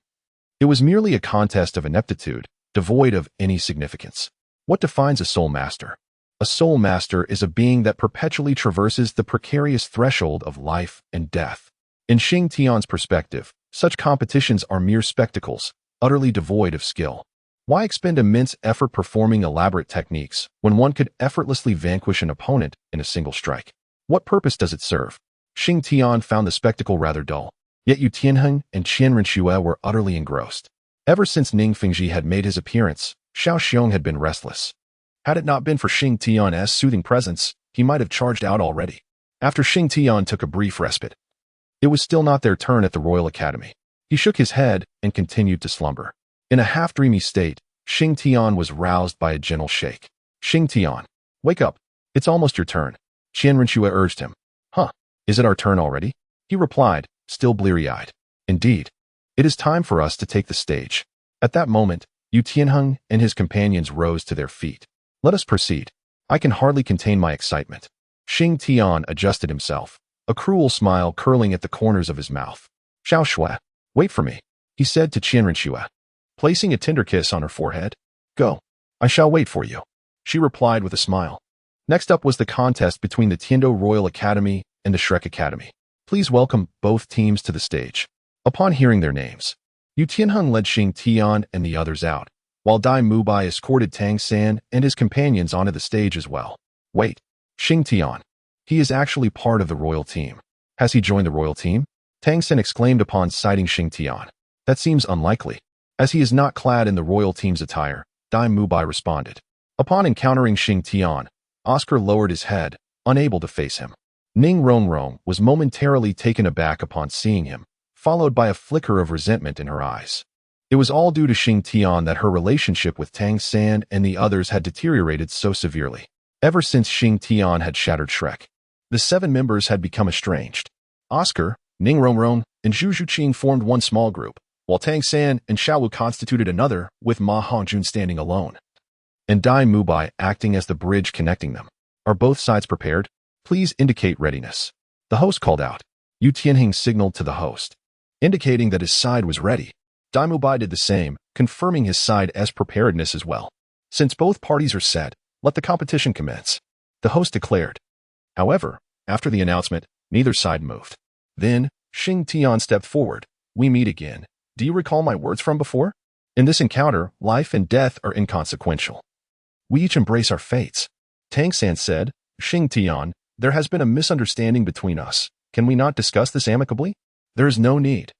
It was merely a contest of ineptitude, devoid of any significance. What defines a soul master? A soul master is a being that perpetually traverses the precarious threshold of life and death. In Xing Tian's perspective, such competitions are mere spectacles, utterly devoid of skill. Why expend immense effort performing elaborate techniques when one could effortlessly vanquish an opponent in a single strike? What purpose does it serve? Xing Tian found the spectacle rather dull, yet Yu Tianheng and Qian Renxue were utterly engrossed. Ever since Ning Fingji had made his appearance, Xiao Xiong had been restless. Had it not been for Xing Tian's soothing presence, he might have charged out already. After Xing Tian took a brief respite, it was still not their turn at the Royal Academy. He shook his head and continued to slumber. In a half-dreamy state, Xing Tian was roused by a gentle shake. Xing Tian, wake up. It's almost your turn. Qian Renxue urged him. Huh, is it our turn already? He replied, still bleary-eyed. Indeed. It is time for us to take the stage. At that moment, Yu Tianheng and his companions rose to their feet. Let us proceed. I can hardly contain my excitement. Xing Tian adjusted himself, a cruel smile curling at the corners of his mouth. Xiao Shui, wait for me, he said to Qian Renxue, placing a tender kiss on her forehead. Go. I shall wait for you, she replied with a smile. Next up was the contest between the Tiando Royal Academy and the Shrek Academy. Please welcome both teams to the stage. Upon hearing their names, Yu Tianheng led Xing Tian and the others out, while Dai Mubai escorted Tang San and his companions onto the stage as well. Wait, Xing Tian. He is actually part of the royal team. Has he joined the royal team? Tang San exclaimed upon sighting Xing Tian. That seems unlikely. As he is not clad in the royal team's attire, Dai Mubai responded. Upon encountering Xing Tian, Oscar lowered his head, unable to face him. Ning Rongrong was momentarily taken aback upon seeing him, followed by a flicker of resentment in her eyes. It was all due to Xing Tian that her relationship with Tang San and the others had deteriorated so severely. Ever since Xing Tian had shattered Shrek, the 7 members had become estranged. Oscar, Ning Rongrong, and Zhu Zhuqing formed one small group, while Tang San and Xiao Wu constituted another, with Ma Hongjun standing alone, and Dai Mubai acting as the bridge connecting them. Are both sides prepared? Please indicate readiness. The host called out. Yu Tianheng signaled to the host, indicating that his side was ready. Dai Mubai did the same, confirming his side as preparedness as well. Since both parties are set, let the competition commence, the host declared. However, after the announcement, neither side moved. Then, Xing Tian stepped forward. We meet again. Do you recall my words from before? In this encounter, life and death are inconsequential. We each embrace our fates. Tang San said, Xing Tian, there has been a misunderstanding between us. Can we not discuss this amicably? There is no need.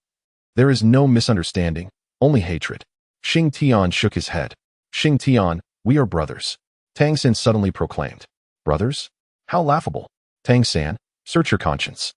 There is no misunderstanding, only hatred. Xing Tian shook his head. Xing Tian, we are brothers. Tang San suddenly proclaimed. Brothers? How laughable. Tang San, search your conscience.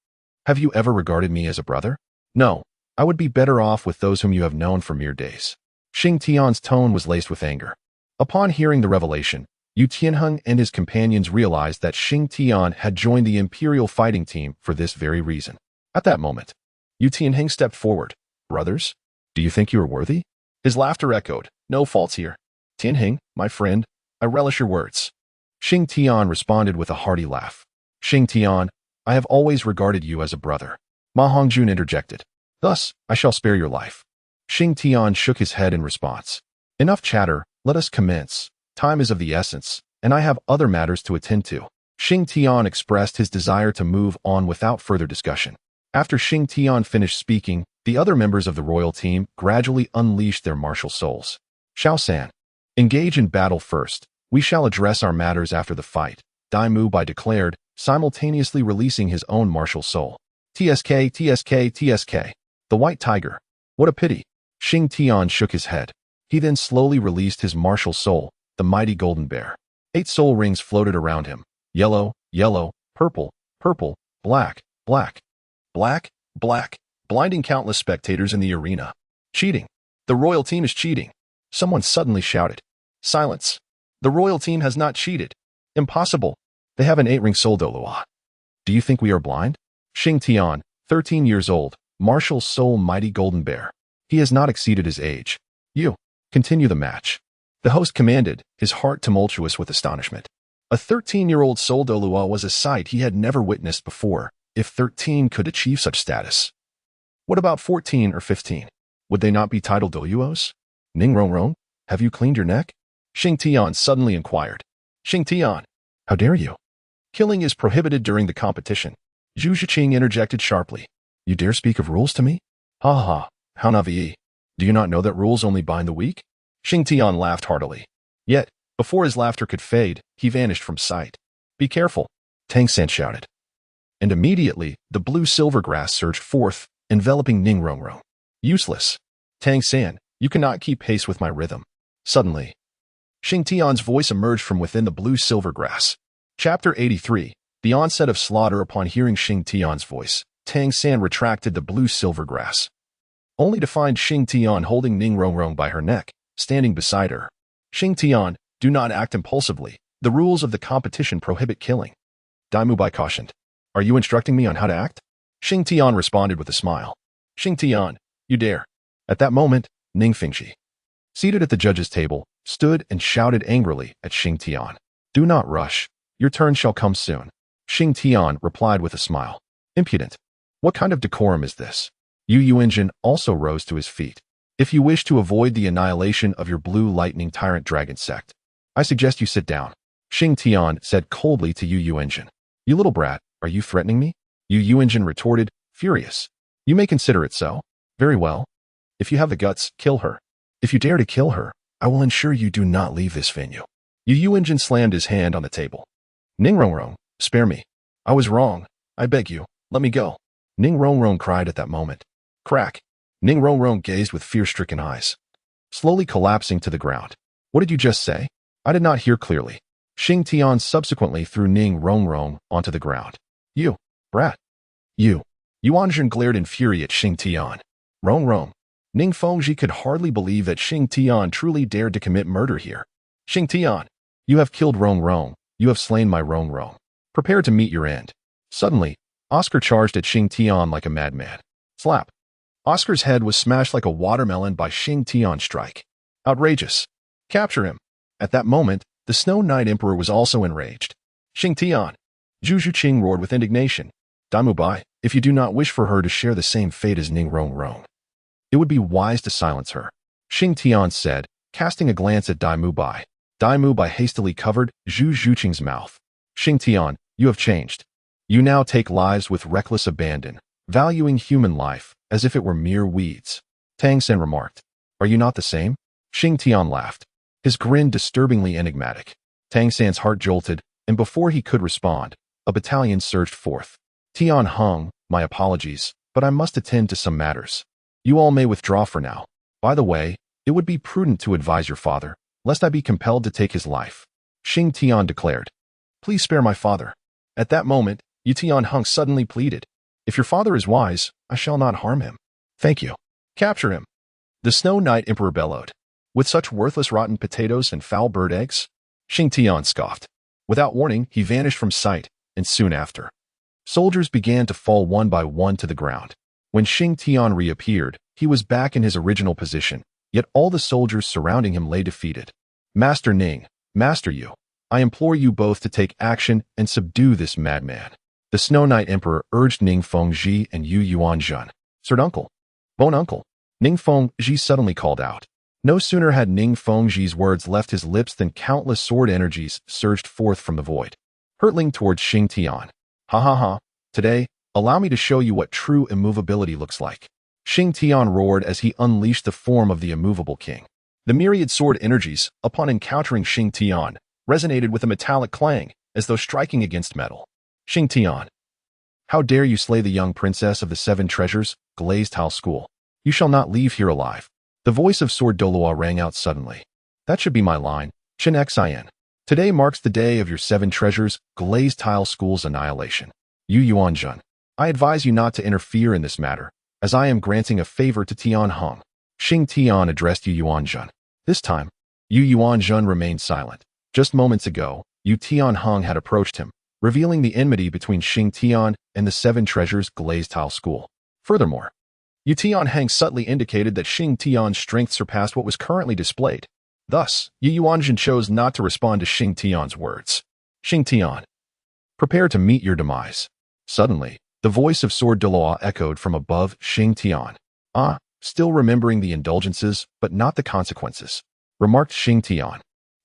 Have you ever regarded me as a brother? No. I would be better off with those whom you have known for mere days. Xing Tian's tone was laced with anger. Upon hearing the revelation, Yu Tianheng and his companions realized that Xing Tian had joined the Imperial fighting team for this very reason. At that moment, Yu Tianheng stepped forward. Brothers, do you think you are worthy? His laughter echoed. No faults here. Tianheng, my friend, I relish your words. Xing Tian responded with a hearty laugh. Xing Tian, I have always regarded you as a brother. Ma Hongjun interjected. Thus, I shall spare your life. Xing Tian shook his head in response. Enough chatter, let us commence. Time is of the essence, and I have other matters to attend to. Xing Tian expressed his desire to move on without further discussion. After Xing Tian finished speaking, the other members of the royal team gradually unleashed their martial souls. Xiao San, engage in battle first. We shall address our matters after the fight, Dai Mubai declared, simultaneously releasing his own martial soul. TSK, TSK, TSK. The White Tiger. What a pity. Xing Tian shook his head. He then slowly released his martial soul, the mighty golden bear. 8 soul rings floated around him. Yellow, yellow, purple, purple, Black, black, black, black, blinding countless spectators in the arena. Cheating. The royal team is cheating. Someone suddenly shouted. Silence. The royal team has not cheated. Impossible. They have an 8-ring soul Douluo. Do you think we are blind? Xing Tian, 13 years old, martial soul mighty golden bear. He has not exceeded his age. You. Continue the match. The host commanded, his heart tumultuous with astonishment. A 13-year-old soul Douluo was a sight he had never witnessed before, if 13 could achieve such status. What about 14 or 15? Would they not be titled Douluos? Ning Rongrong, have you cleaned your neck? Xing Tian suddenly inquired. Xing Tian, how dare you? Killing is prohibited during the competition. Zhu Zhiqing interjected sharply. You dare speak of rules to me? Ha ha ha, how naive. Do you not know that rules only bind the weak? Xing Tian laughed heartily. Yet, before his laughter could fade, he vanished from sight. Be careful, Tang San shouted. And immediately, the blue-silver grass surged forth, enveloping Ning Rongrong. Useless. Tang San, you cannot keep pace with my rhythm. Suddenly, Xing Tian's voice emerged from within the blue-silver grass. Chapter 83, The Onset of Slaughter. Upon hearing Xing Tian's voice, Tang San retracted the blue-silver grass, only to find Xing Tian holding Ning Rongrong by her neck, standing beside her. Xing Tian, do not act impulsively. The rules of the competition prohibit killing. Daimubai cautioned. Are you instructing me on how to act? Xing Tian responded with a smile. Xing Tian, you dare. At that moment, Ning Fengxi, seated at the judge's table, stood and shouted angrily at Xing Tian. Do not rush. Your turn shall come soon. Xing Tian replied with a smile. Impudent. What kind of decorum is this? Yu Yuanjin also rose to his feet. If you wish to avoid the annihilation of your blue lightning tyrant dragon sect, I suggest you sit down. Xing Tian said coldly to Yu Yuanjin. You little brat, are you threatening me? Yu Yuanjin retorted, furious. You may consider it so. Very well. If you have the guts, kill her. If you dare to kill her, I will ensure you do not leave this venue. Yu Yuanjin slammed his hand on the table. Ning Rongrong, spare me. I was wrong. I beg you, let me go. Ning Rongrong cried at that moment. Crack. Ning Rongrong gazed with fear-stricken eyes, slowly collapsing to the ground. What did you just say? I did not hear clearly. Xing Tian subsequently threw Ning Rongrong onto the ground. You, brat. You. Yuanjin glared in fury at Xing Tian. Rongrong. Ning Fengxi could hardly believe that Xing Tian truly dared to commit murder here. Xing Tian, you have killed Rongrong. You have slain my Rongrong. Prepare to meet your end. Suddenly, Oscar charged at Xing Tian like a madman. Slap. Oscar's head was smashed like a watermelon by Xing Tian's strike. Outrageous. Capture him. At that moment, the Snow Knight Emperor was also enraged. Xing Tian. Zhu Zhiqing roared with indignation. Daimubai, if you do not wish for her to share the same fate as Ning Rongrong, it would be wise to silence her. Xing Tian said, casting a glance at Daimubai. Daimubai hastily covered Zhu Zhiqing's mouth. Xing Tian, you have changed. You now take lives with reckless abandon, valuing human life as if it were mere weeds. Tang San remarked. Are you not the same? Xing Tian laughed, his grin disturbingly enigmatic. Tang San's heart jolted, and before he could respond, a battalion surged forth. Tian Hung, my apologies, but I must attend to some matters. You all may withdraw for now. By the way, it would be prudent to advise your father, lest I be compelled to take his life. Xing Tian declared. Please spare my father. At that moment, Yu Tian Hung suddenly pleaded. If your father is wise, I shall not harm him. Thank you. Capture him. The Snow Knight Emperor bellowed. With such worthless rotten potatoes and foul bird eggs? Xing Tian scoffed. Without warning, he vanished from sight, and soon after, soldiers began to fall one by one to the ground. When Xing Tian reappeared, he was back in his original position, yet all the soldiers surrounding him lay defeated. Master Ning, Master Yu, I implore you both to take action and subdue this madman. The Snow Knight Emperor urged Ning Fengxi and Yu Yuanjun. Third uncle. Bon uncle. Ning Fengxi suddenly called out. No sooner had Ning Fengxi's words left his lips than countless sword energies surged forth from the void, hurtling towards Xing Tian. Ha ha ha. Today, allow me to show you what true immovability looks like. Xing Tian roared as he unleashed the form of the immovable king. The myriad sword energies, upon encountering Xing Tian, resonated with a metallic clang, as though striking against metal. Xing Tian. How dare you slay the young princess of the 7 treasures, glazed tile school. You shall not leave here alive. The voice of Sword Douluo rang out suddenly. That should be my line. Chen Xin. Today marks the day of your 7 treasures, glazed tile school's annihilation. Yu Yuanzhen, I advise you not to interfere in this matter, as I am granting a favor to Tian Heng. Xing Tian addressed Yu Yuanzhen. This time, Yu Yuanzhen remained silent. Just moments ago, Yu Tian Heng had approached him, revealing the enmity between Xing Tian and the Seven Treasures Glazed Tile School. Furthermore, Yu Tian Heng subtly indicated that Xing Tian's strength surpassed what was currently displayed. Thus, Yu Yuanzhen chose not to respond to Xing Tian's words. Xing Tian, prepare to meet your demise. Suddenly, the voice of soul.From echoed from above Xing Tian. Still remembering the indulgences, but not the consequences, remarked Xing Tian.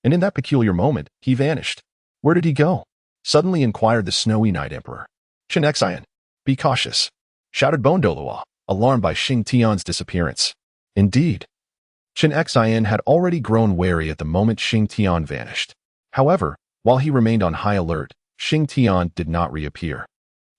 And in that peculiar moment, he vanished. Where did he go? Suddenly inquired the snowy night emperor. Chen Xian, be cautious, shouted Douluo, alarmed by Xing Tian's disappearance. Indeed, Chen Xian had already grown wary at the moment Xing Tian vanished. However, while he remained on high alert, Xing Tian did not reappear.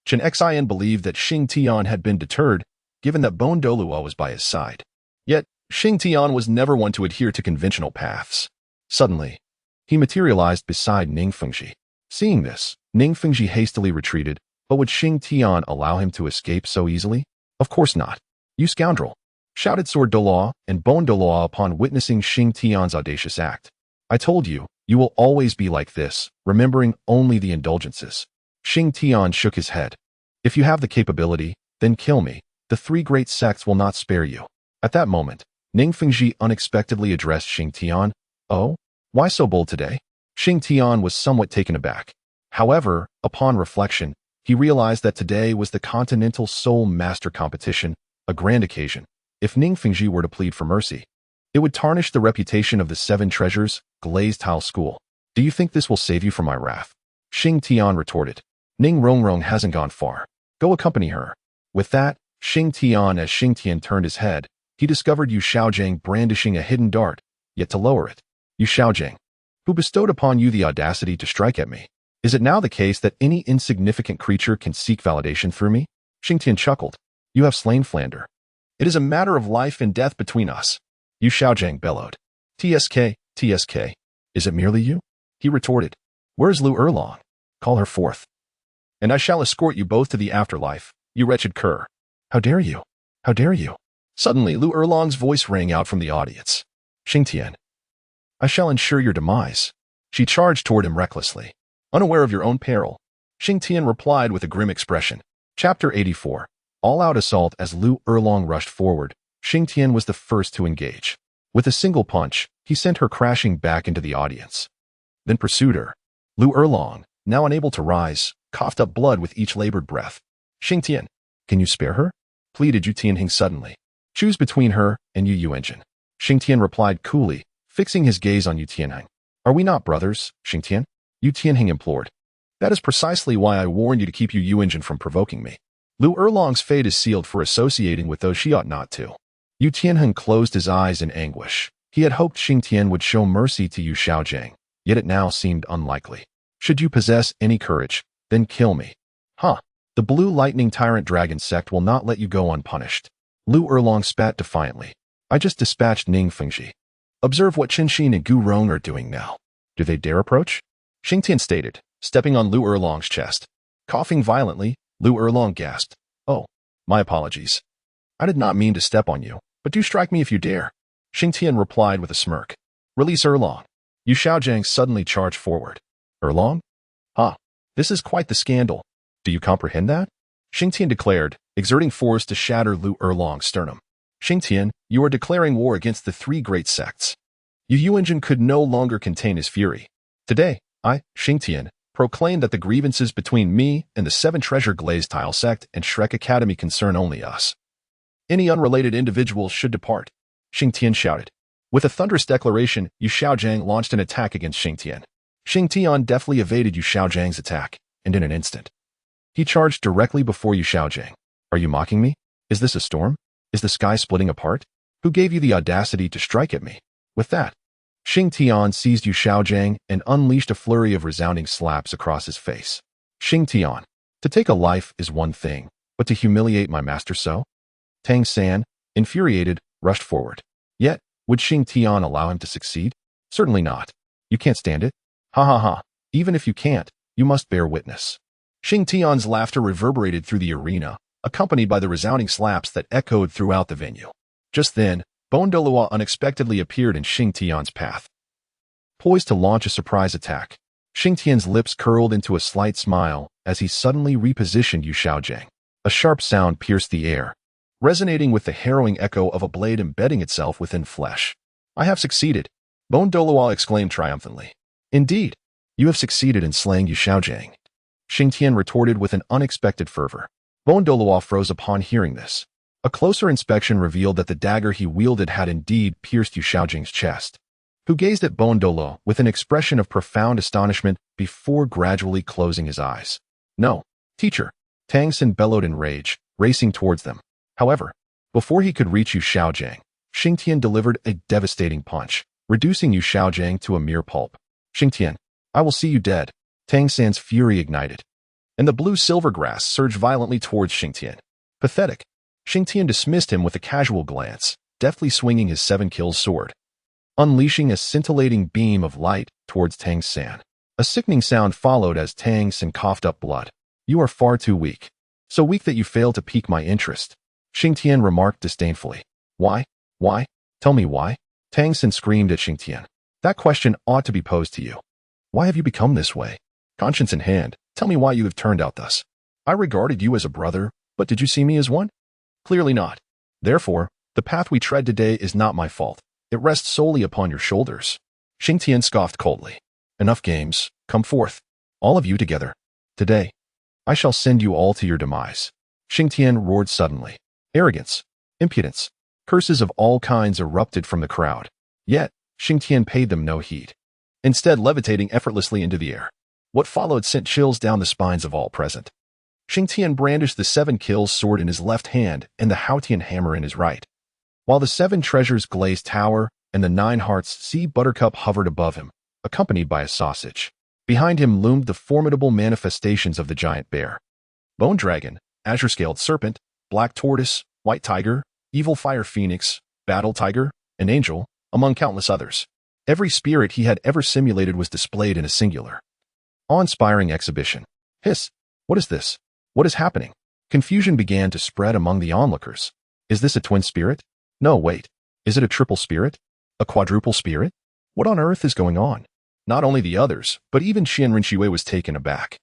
Chen Xian believed that Xing Tian had been deterred, given that Douluo was by his side. Yet, Xing Tian was never one to adhere to conventional paths. Suddenly, he materialized beside Ning Fengji. Seeing this, Ning Fengji hastily retreated, but would Xing Tian allow him to escape so easily? Of course not. You scoundrel! Shouted soul.From and Douluo upon witnessing Xing Tian's audacious act. I told you, you will always be like this, remembering only the indulgences. Xing Tian shook his head. If you have the capability, then kill me. The three great sects will not spare you. At that moment, Ning Fengji unexpectedly addressed Xing Tian. Oh? Why so bold today? Xing Tian was somewhat taken aback. However, upon reflection, he realized that today was the Continental Soul Master Competition, a grand occasion. If Ning Fengji were to plead for mercy, it would tarnish the reputation of the Seven Treasures Glazed Tile School. Do you think this will save you from my wrath? Xing Tian retorted. Ning Rongrong hasn't gone far. Go accompany her. With that, Xing Tian, as Xing Tian turned his head, he discovered Yu Xiaojing brandishing a hidden dart, yet to lower it. Yu Xiaojing, who bestowed upon you the audacity to strike at me. Is it now the case that any insignificant creature can seek validation through me? Xing Tian chuckled. You have slain Flander. It is a matter of life and death between us. Yu Xiaojing bellowed. TSK, TSK. Is it merely you? He retorted. Where is Lu Erlong? Call her forth. And I shall escort you both to the afterlife, you wretched cur. How dare you? How dare you? Suddenly, Lu Erlong's voice rang out from the audience. Xing Tian, I shall ensure your demise. She charged toward him recklessly. Unaware of your own peril, Xing Tian replied with a grim expression. Chapter 84. All-out assault. As Lu Erlong rushed forward, Xing Tian was the first to engage. With a single punch, he sent her crashing back into the audience. Then pursued her. Lu Erlong, now unable to rise, coughed up blood with each labored breath. Xing Tian, can you spare her? Pleaded Yu Tianheng suddenly. Choose between her and Yu Yuanzhen. Xing Tian replied coolly, fixing his gaze on Yu Tianheng. Are we not brothers, Xing Tian? Yu Tianheng implored. That is precisely why I warned you to keep Yu Yuanzhen from provoking me. Lu Erlong's fate is sealed for associating with those she ought not to. Yu Tianheng closed his eyes in anguish. He had hoped Xing Tian would show mercy to Yu Xiaojing, yet it now seemed unlikely. Should you possess any courage, then kill me. The Blue Lightning Tyrant Dragon sect will not let you go unpunished. Lu Erlong spat defiantly. I just dispatched Ning Fengji. Observe what Qinxin and Gu Rong are doing now. Do they dare approach? Xing Tian stated, stepping on Lu Erlong's chest. Coughing violently, Lu Erlong gasped. Oh, my apologies. I did not mean to step on you, but do strike me if you dare. Xing Tian replied with a smirk. Release Erlong. Yu Xiaojing suddenly charged forward. Erlong? This is quite the scandal. Do you comprehend that? Xing Tian declared, exerting force to shatter Lu Erlong's sternum. Xing Tian, you are declaring war against the three great sects. Yu Yuanzhen could no longer contain his fury. Today, I, Xing Tian, proclaim that the grievances between me and the Seven Treasure Glazed Tile sect and Shrek Academy concern only us. Any unrelated individuals should depart. Xing Tian shouted. With a thunderous declaration, Yu Xiaojing launched an attack against Xing Tian. Xing Tian deftly evaded Yu Xiaojing's attack, and in an instant, he charged directly before Yu Xiaojing. Are you mocking me? Is this a storm? Is the sky splitting apart? Who gave you the audacity to strike at me? With that, Xing Tian seized Yu Xiaojing and unleashed a flurry of resounding slaps across his face. Xing Tian, to take a life is one thing, but to humiliate my master so? Tang San, infuriated, rushed forward. Yet, would Xing Tian allow him to succeed? Certainly not. You can't stand it? Ha ha ha. Even if you can't, you must bear witness. Xing Tian's laughter reverberated through the arena, accompanied by the resounding slaps that echoed throughout the venue. Just then, Douluo unexpectedly appeared in Xing Tian's path. Poised to launch a surprise attack, Xing Tian's lips curled into a slight smile as he suddenly repositioned Yu Xiaojing. A sharp sound pierced the air, resonating with the harrowing echo of a blade embedding itself within flesh. "I have succeeded," Douluo exclaimed triumphantly. "Indeed, you have succeeded in slaying Yu Xiaojing," Xing Tian retorted with an unexpected fervor. Douluo froze upon hearing this. A closer inspection revealed that the dagger he wielded had indeed pierced Yu Xiaojing's chest, who gazed at Douluo with an expression of profound astonishment before gradually closing his eyes. "No, teacher," Tang Xin bellowed in rage, racing towards them. However, before he could reach Yu Xiaojing, Xing Tian delivered a devastating punch, reducing Yu Xiaojing to a mere pulp. "Xing Tian, I will see you dead." Tang Xin's fury ignited, and the blue-silver grass surged violently towards Xing Tian. Pathetic. Xing Tian dismissed him with a casual glance, deftly swinging his 7-kills sword, unleashing a scintillating beam of light towards Tang Xin. A sickening sound followed as Tang Xin coughed up blood. "You are far too weak. So weak that you fail to pique my interest," Xing Tian remarked disdainfully. "Why? Why? Tell me why?" Tang Xin screamed at Xing Tian. "That question ought to be posed to you. Why have you become this way? Conscience in hand, tell me why you have turned out thus. I regarded you as a brother, but did you see me as one? Clearly not. Therefore, the path we tread today is not my fault. It rests solely upon your shoulders." Xing Tian scoffed coldly. "Enough games. Come forth. All of you together. Today, I shall send you all to your demise." Xing Tian roared suddenly. Arrogance, impudence, curses of all kinds erupted from the crowd. Yet, Xing Tian paid them no heed, instead levitating effortlessly into the air. What followed sent chills down the spines of all present. Xing Tian brandished the 7-kills sword in his left hand and the Haotian hammer in his right, while the 7 treasures glazed tower and the 9 hearts sea buttercup hovered above him, accompanied by a sausage. Behind him loomed the formidable manifestations of the giant bear: bone dragon, azure-scaled serpent, black tortoise, white tiger, evil fire phoenix, battle tiger, and angel, among countless others. Every spirit he had ever simulated was displayed in a singular, awe-inspiring exhibition. Hiss! What is this? What is happening? Confusion began to spread among the onlookers. Is this a twin spirit? No, wait. Is it a triple spirit? A quadruple spirit? What on earth is going on? Not only the others, but even Qian Rinxue was taken aback,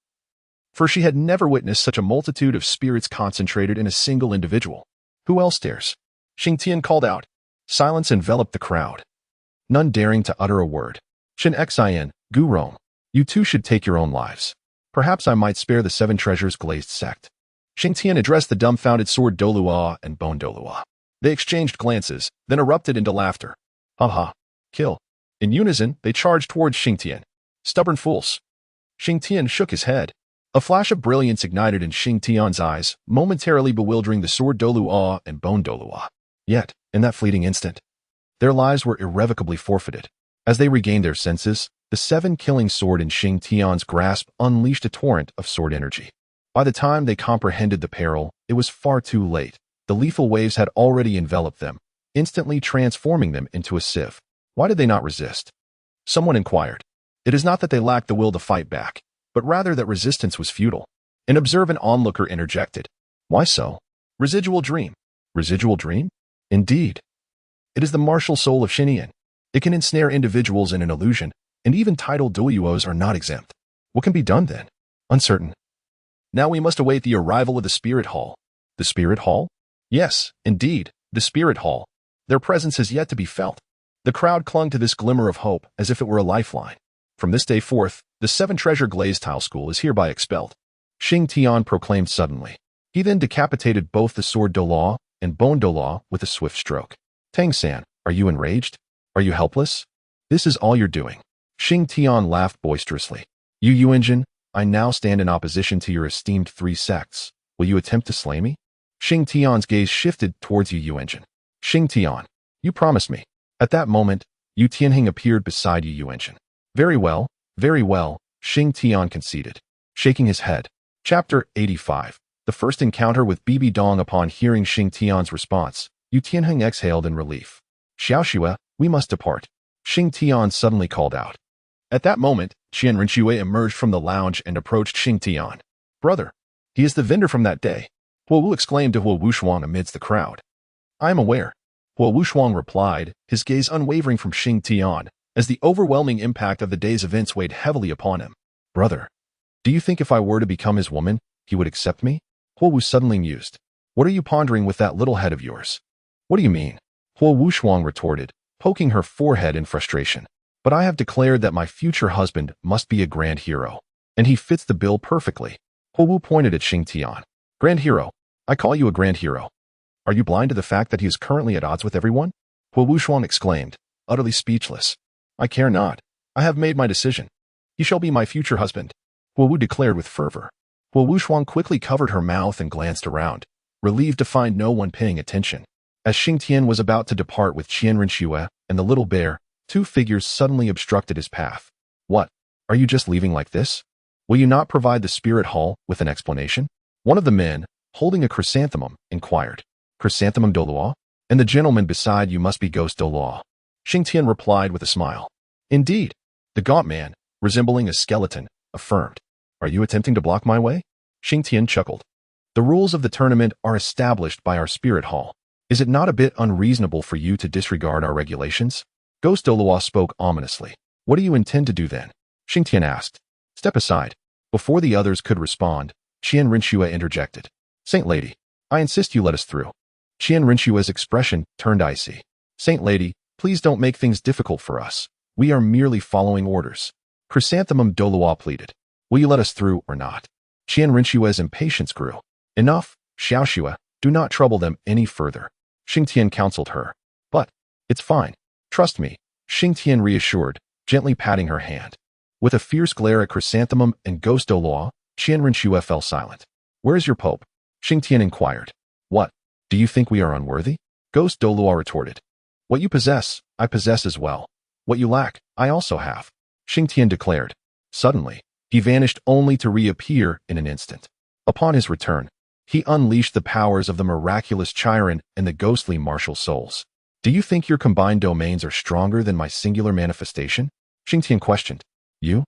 for she had never witnessed such a multitude of spirits concentrated in a single individual. "Who else dares?" Xing Tian called out. Silence enveloped the crowd, none daring to utter a word. "Chen Xin, Gu Rong, you two should take your own lives. Perhaps I might spare the 7 treasures glazed sect." Xing Tian addressed the dumbfounded sword Douluo and Douluo. They exchanged glances, then erupted into laughter. "Ha ha! Kill!" In unison, they charged towards Xing Tian. "Stubborn fools!" Xing Tian shook his head. A flash of brilliance ignited in Xing Tian's eyes, momentarily bewildering the sword Douluo and Douluo. Yet, in that fleeting instant, their lives were irrevocably forfeited. As they regained their senses, the 7-killing sword in Xing Tian's grasp unleashed a torrent of sword energy. By the time they comprehended the peril, it was far too late. The lethal waves had already enveloped them, instantly transforming them into a sieve. Why did they not resist? Someone inquired. It is not that they lacked the will to fight back, but rather that resistance was futile. An observant onlooker interjected. "Why so?" "Residual dream." "Residual dream?" "Indeed. It is the martial soul of Xinian. It can ensnare individuals in an illusion, and even titled Douluos are not exempt. What can be done then?" "Uncertain. Now we must await the arrival of the Spirit Hall." "The Spirit Hall?" "Yes, indeed, the Spirit Hall. Their presence has yet to be felt." The crowd clung to this glimmer of hope as if it were a lifeline. "From this day forth, the 7-treasure glazed tile school is hereby expelled," Xing Tian proclaimed suddenly. He then decapitated both the sword Douluo and Douluo with a swift stroke. "Tang San, are you enraged? Are you helpless? This is all you're doing." Xing Tian laughed boisterously. "You Yuanjin, I now stand in opposition to your esteemed 3 sects. Will you attempt to slay me?" Xing Tian's gaze shifted towards Yu Yuanjin. "Xing Tian, you promised me." At that moment, Yu Tianheng appeared beside Yu Yuanjin. Very well, Xing Tian conceded, shaking his head. Chapter 85. The first encounter with Bibi Dong. Upon hearing Xing Tian's response, Yu Tianheng exhaled in relief. "Xiaoxue, we must depart," Xing Tian suddenly called out. At that moment, Qian Rinxue emerged from the lounge and approached Xing Tian. Brother, he is the vendor from that day, Huo Wu exclaimed to Huo Wushuang amidst the crowd. I am aware, Huo Wushuang replied, his gaze unwavering from Xing Tian, as the overwhelming impact of the day's events weighed heavily upon him. Brother, do you think if I were to become his woman, he would accept me? Huo Wu suddenly mused. What are you pondering with that little head of yours? What do you mean? Huo Wushuang retorted, poking her forehead in frustration. But I have declared that my future husband must be a grand hero, and he fits the bill perfectly. Huo Wu pointed at Xing Tian. Grand hero? I call you a grand hero. Are you blind to the fact that he is currently at odds with everyone? Huo Wushuang exclaimed, utterly speechless. I care not. I have made my decision. He shall be my future husband, Huo Wu declared with fervor. Huo Wushuang quickly covered her mouth and glanced around, relieved to find no one paying attention. As Xing Tian was about to depart with Qian Rinxue and the little bear, two figures suddenly obstructed his path. What? Are you just leaving like this? Will you not provide the spirit hall with an explanation? One of the men, holding a chrysanthemum, inquired. Chrysanthemum Douluo? And the gentleman beside you must be Ghost Douluo. Xing Tian replied with a smile. Indeed. The gaunt man, resembling a skeleton, affirmed. Are you attempting to block my way? Xing Tian chuckled. The rules of the tournament are established by our spirit hall. Is it not a bit unreasonable for you to disregard our regulations? Ghost Douluo spoke ominously. What do you intend to do then? Xing Tian asked. Step aside. Before the others could respond, Qian Rinxue interjected. Saint Lady, I insist you let us through. Qian Rinxue's expression turned icy. Saint Lady, please don't make things difficult for us. We are merely following orders. Chrysanthemum Douluo pleaded. Will you let us through or not? Qian Rinxue's impatience grew. Enough, Xiaoxue, do not trouble them any further. Xing Tian counseled her. But, it's fine. Trust me, Xing Tian reassured, gently patting her hand. With a fierce glare at Chrysanthemum and Ghost Douluo, Qian Rinxue fell silent. Where is your Pope? Xing Tian inquired. What? Do you think we are unworthy? Ghost Douluo retorted. What you possess, I possess as well. What you lack, I also have. Xing Tian declared. Suddenly, he vanished only to reappear in an instant. Upon his return, he unleashed the powers of the miraculous Chiron and the ghostly martial souls. Do you think your combined domains are stronger than my singular manifestation? Xing Tian questioned. You?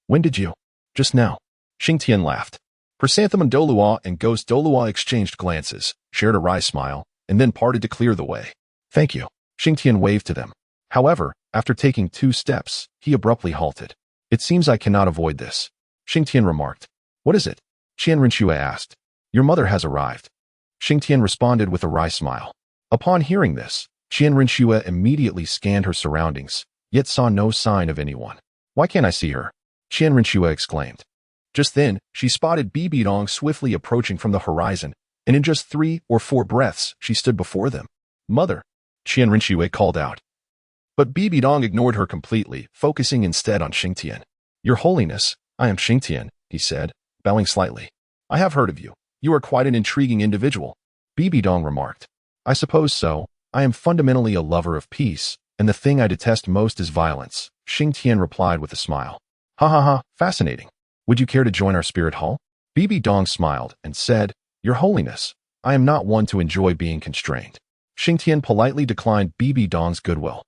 When did you? Just now. Xing Tian laughed. Chrysanthemum Douluo and Ghost Douluo exchanged glances, shared a wry smile, and then parted to clear the way. Thank you. Xing Tian waved to them. However, after taking 2 steps, he abruptly halted. It seems I cannot avoid this. Xing Tian remarked. What is it? Qian Rinxue asked. Your mother has arrived. Xing Tian responded with a wry smile. Upon hearing this, Qian Rinxue immediately scanned her surroundings, yet saw no sign of anyone. Why can't I see her? Qian Rinxue exclaimed. Just then, she spotted Bibi Dong swiftly approaching from the horizon, and in just 3 or 4 breaths, she stood before them. Mother, Qian Rinxue called out. But Bibi Dong ignored her completely, focusing instead on Xing Tian. Your Holiness, I am Xing Tian, he said, bowing slightly. I have heard of you. You are quite an intriguing individual. Bibi Dong remarked. I suppose so. I am fundamentally a lover of peace, and the thing I detest most is violence, Xing Tian replied with a smile. Ha ha ha, fascinating. Would you care to join our spirit hall? Bibi Dong smiled and said, Your Holiness, I am not one to enjoy being constrained. Xing Tian politely declined Bibi Dong's goodwill.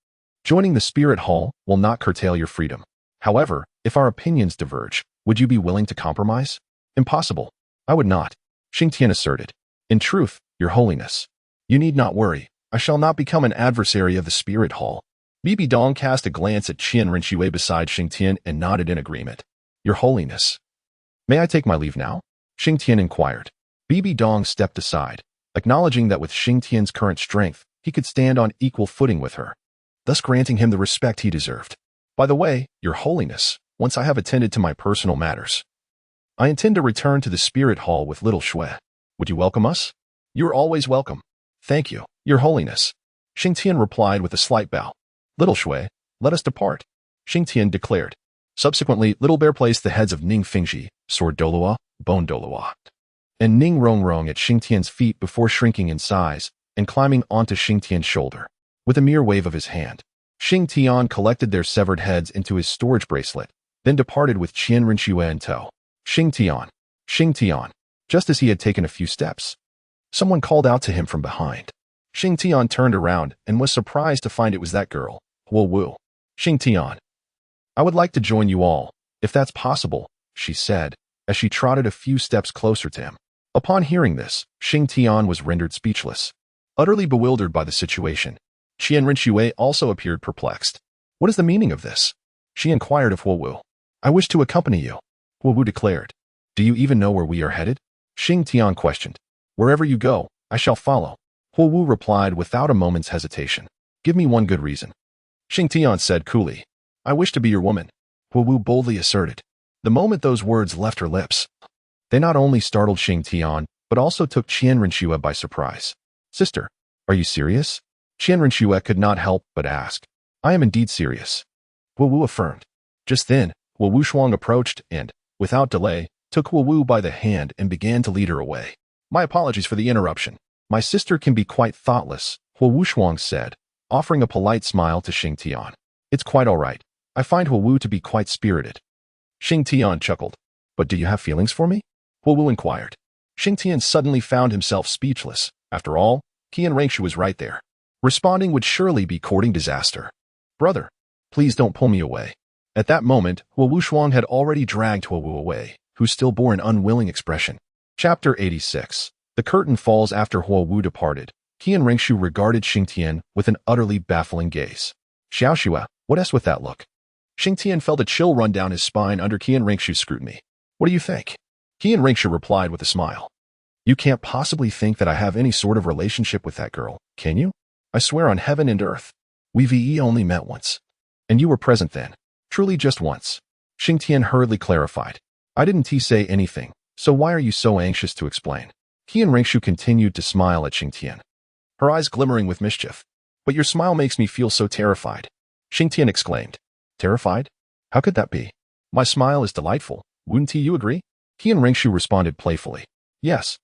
Joining the spirit hall will not curtail your freedom. However, if our opinions diverge, would you be willing to compromise? Impossible. I would not, Xing Tian asserted. In truth, Your Holiness, you need not worry. I shall not become an adversary of the spirit hall. Bibi Dong cast a glance at Qian Rinxue beside Xing Tian and nodded in agreement. Your Holiness. May I take my leave now? Xing Tian inquired. Bibi Dong stepped aside, acknowledging that with Xing Tian's current strength, he could stand on equal footing with her, thus granting him the respect he deserved. By the way, Your Holiness, once I have attended to my personal matters, I intend to return to the spirit hall with little Shui. Would you welcome us? You are always welcome. Thank you, Your Holiness. Xing Tian replied with a slight bow. Little Shui, let us depart, Xing Tian declared. Subsequently, Little Bear placed the heads of Ning Fingji, Sword Douluo, Bone Douluo, and Ning Rongrong at Xing Tian's feet before shrinking in size and climbing onto Xing Tian's shoulder. With a mere wave of his hand, Xing Tian collected their severed heads into his storage bracelet, then departed with Qian Rinxue in tow. Xing Tian. Just as he had taken a few steps, someone called out to him from behind. Xing Tian turned around and was surprised to find it was that girl, Huo Wu. Xing Tian. I would like to join you all, if that's possible, she said, as she trotted a few steps closer to him. Upon hearing this, Xing Tian was rendered speechless, utterly bewildered by the situation. Qian Rinxue also appeared perplexed. What is the meaning of this? She inquired of Huowu. I wish to accompany you, Huowu declared. Do you even know where we are headed? Xing Tian questioned. Wherever you go, I shall follow. Huowu replied without a moment's hesitation. Give me one good reason. Xing Tian said coolly. I wish to be your woman, Huowu boldly asserted. The moment those words left her lips, they not only startled Xing Tian, but also took Qian Rinxue by surprise. Sister, are you serious? Qian Rinxue could not help but ask. I am indeed serious, Huowu affirmed. Just then, Huowu Shuang approached and, without delay, took Huowu by the hand and began to lead her away. My apologies for the interruption. My sister can be quite thoughtless, Huowu Shuang said, offering a polite smile to Xing Tian. It's quite all right. I find Huowu to be quite spirited. Xing Tian chuckled. But do you have feelings for me? Huowu inquired. Xing Tian suddenly found himself speechless. After all, Qian Rinxue was right there. Responding would surely be courting disaster. Brother, please don't pull me away. At that moment, Huowu Shuang had already dragged Huowu away, who still bore an unwilling expression. Chapter 86. The curtain falls after Huowu departed. Qian Rinxue regarded Xing Tian with an utterly baffling gaze. Xiaoxue, what else with that look? Xing Tian felt a chill run down his spine under Qian Rinxue's scrutiny. What do you think? Qian Rinxue replied with a smile. You can't possibly think that I have any sort of relationship with that girl, can you? I swear on heaven and earth. We only met once. And you were present then. Truly just once. Xing Tian hurriedly clarified. I didn't say anything, so why are you so anxious to explain? Qian Rinxue continued to smile at Xing Tian, her eyes glimmering with mischief. But your smile makes me feel so terrified. Xing Tian exclaimed. Terrified? How could that be? My smile is delightful, wouldn't you agree? Qian Rinxue responded playfully. Yes.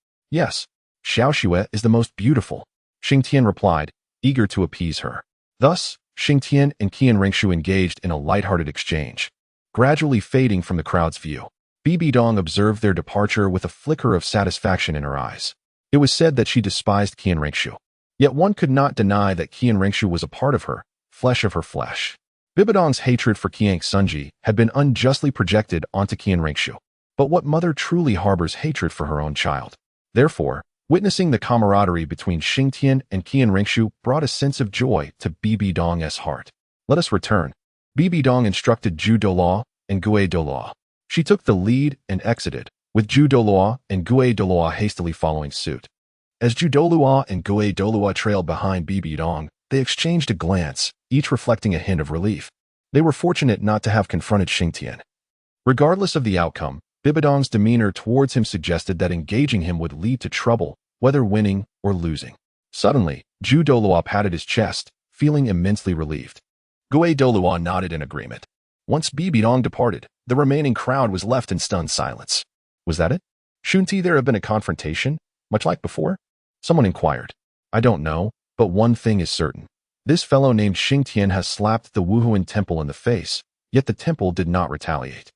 Xiaoxue is the most beautiful, Xing Tian replied, eager to appease her. Thus, Xing Tian and Qian Rinxue engaged in a light-hearted exchange. Gradually fading from the crowd's view, Bibi Dong observed their departure with a flicker of satisfaction in her eyes. It was said that she despised Qian Rinxue. Yet one could not deny that Qian Rinxue was a part of her, flesh of her flesh. Bibidong's hatred for Qiang Sunji had been unjustly projected onto Qian Rinxue. But what mother truly harbors hatred for her own child? Therefore, witnessing the camaraderie between Xing Tian and Qian Rinxue brought a sense of joy to Bibi Dong's heart. Let us return. Bibi Dong instructed Zhu Douluo and Gue Douluo. She took the lead and exited, with Zhu Douluo and Gue Douluo hastily following suit. As Zhu Douluo and Gue Douluo trailed behind Bibi Dong, they exchanged a glance, each reflecting a hint of relief. They were fortunate not to have confronted Xing Tian. Regardless of the outcome, Bibidong's demeanor towards him suggested that engaging him would lead to trouble, whether winning or losing. Suddenly, Zhu Douluo patted his chest, feeling immensely relieved. Gue Douluo nodded in agreement. Once Bibidong departed, the remaining crowd was left in stunned silence. Was that it? Shouldn't there have been a confrontation, much like before? Someone inquired. I don't know, but one thing is certain. This fellow named Xing Tian has slapped the Wuhuan temple in the face, yet the temple did not retaliate.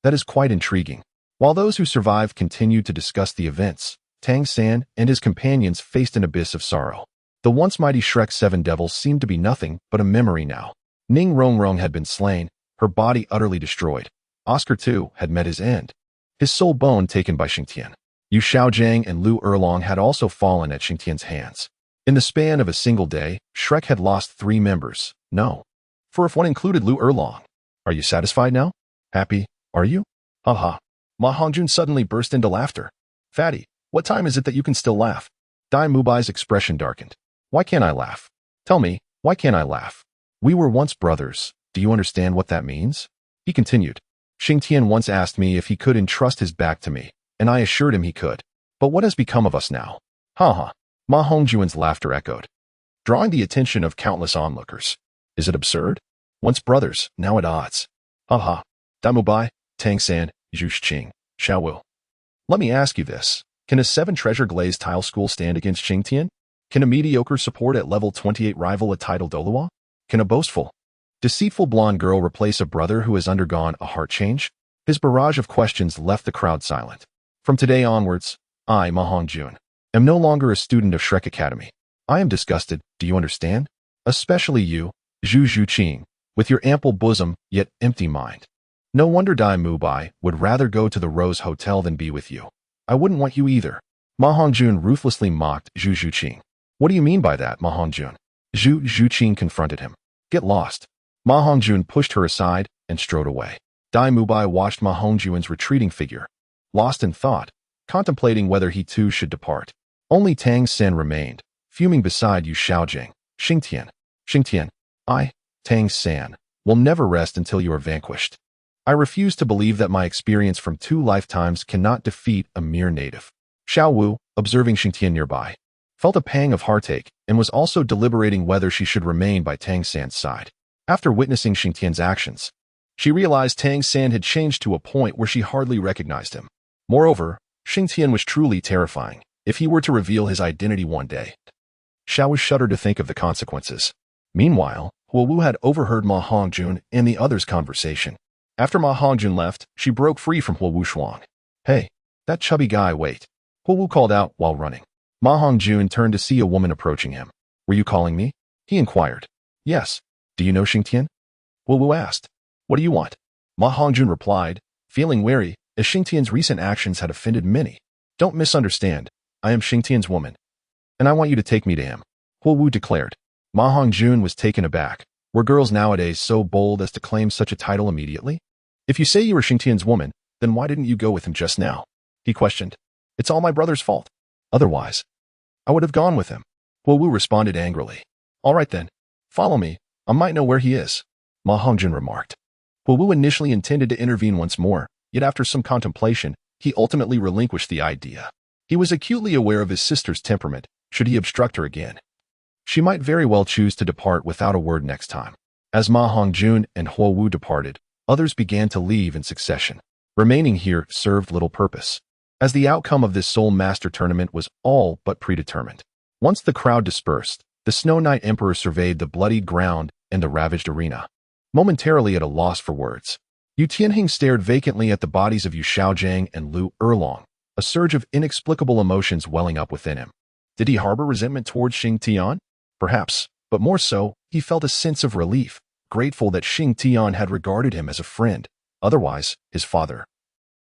That is quite intriguing. While those who survived continued to discuss the events, Tang San and his companions faced an abyss of sorrow. The once mighty Shrek Seven Devils seemed to be nothing but a memory now. Ning Rongrong had been slain, her body utterly destroyed. Oscar, too, had met his end, his soul bone taken by Xing Tian. Yu Xiaojiang and Lu Erlong had also fallen at Xing Tian's hands. In the span of a single day, Shrek had lost 3 members. No. For if one included Lu Erlong. Are you satisfied now? Happy, are you? Ha. Ma Hongjun suddenly burst into laughter. Fatty, what time is it that you can still laugh? Dai Mubai's expression darkened. Why can't I laugh? Tell me, why can't I laugh? We were once brothers. Do you understand what that means? He continued. Xing Tian once asked me if he could entrust his back to me, and I assured him he could. But what has become of us now? Ha. Ma Hongjuan's laughter echoed, drawing the attention of countless onlookers. Is it absurd? Once brothers, now at odds. Ha. Dai Mubai, Tang San, Zhu Xing, Xiao. Let me ask you this. Can a 7-treasure glazed tile school stand against Xing Tian? Can a mediocre support at level 28 rival a title Douluo? Can a boastful, deceitful blonde girl replace a brother who has undergone a heart change? His barrage of questions left the crowd silent. From today onwards, I, Ma Hongjun, am no longer a student of Shrek Academy. I am disgusted, do you understand? Especially you, Zhu Qing, with your ample bosom, yet empty mind. No wonder Dai Mubai would rather go to the Rose Hotel than be with you. I wouldn't want you either. Ma Hongjun ruthlessly mocked Zhu Zhuqing. What do you mean by that, Ma Hongjun? Zhu Zhuqing confronted him. Get lost. Ma Hongjun pushed her aside and strode away. Dai Mubai watched Ma Hongjun's retreating figure, lost in thought, contemplating whether he too should depart. Only Tang Sen remained, fuming beside Yu Xiaojing. Xing Tian. Xing Tian. I, Tang San, will never rest until you are vanquished. I refuse to believe that my experience from 2 lifetimes cannot defeat a mere native. Xiao Wu, observing Xing Tian nearby, felt a pang of heartache and was also deliberating whether she should remain by Tang San's side. After witnessing Xing Tian's actions, she realized Tang San had changed to a point where she hardly recognized him. Moreover, Xing Tian was truly terrifying if he were to reveal his identity one day. Xiao Wu shuddered to think of the consequences. Meanwhile, Huo Wu had overheard Ma Hongjun and the others' conversation. After Ma Hongjun left, she broke free from Huo Wu Shuang. Hey, that chubby guy, wait. Huo Wu called out while running. Ma Hongjun turned to see a woman approaching him. Were you calling me? He inquired. Yes. Do you know Xing Tian? Huo Wu asked. What do you want? Ma Hongjun replied, feeling wary, as Xing Tian's recent actions had offended many. Don't misunderstand. I am Xing Tian's woman, and I want you to take me to him, Huo Wu declared. Ma Hongjun was taken aback. Were girls nowadays so bold as to claim such a title immediately? If you say you were Xing Tian's woman, then why didn't you go with him just now? He questioned. It's all my brother's fault. Otherwise, I would have gone with him. Huo Wu responded angrily. All right then, follow me. I might know where he is, Ma Hongjun remarked. Huo Wu initially intended to intervene once more, yet after some contemplation, he ultimately relinquished the idea. He was acutely aware of his sister's temperament. Should he obstruct her again, she might very well choose to depart without a word next time. As Ma Hongjun and Huo Wu departed, others began to leave in succession. Remaining here served little purpose, as the outcome of this Soul Master tournament was all but predetermined. Once the crowd dispersed, the Snow Knight Emperor surveyed the bloodied ground and the ravaged arena, momentarily at a loss for words. Yu Tianheng stared vacantly at the bodies of Yu Xiaojing and Lu Erlong, a surge of inexplicable emotions welling up within him. Did he harbor resentment towards Xing Tian? Perhaps, but more so, he felt a sense of relief, grateful that Xing Tian had regarded him as a friend. Otherwise, his father,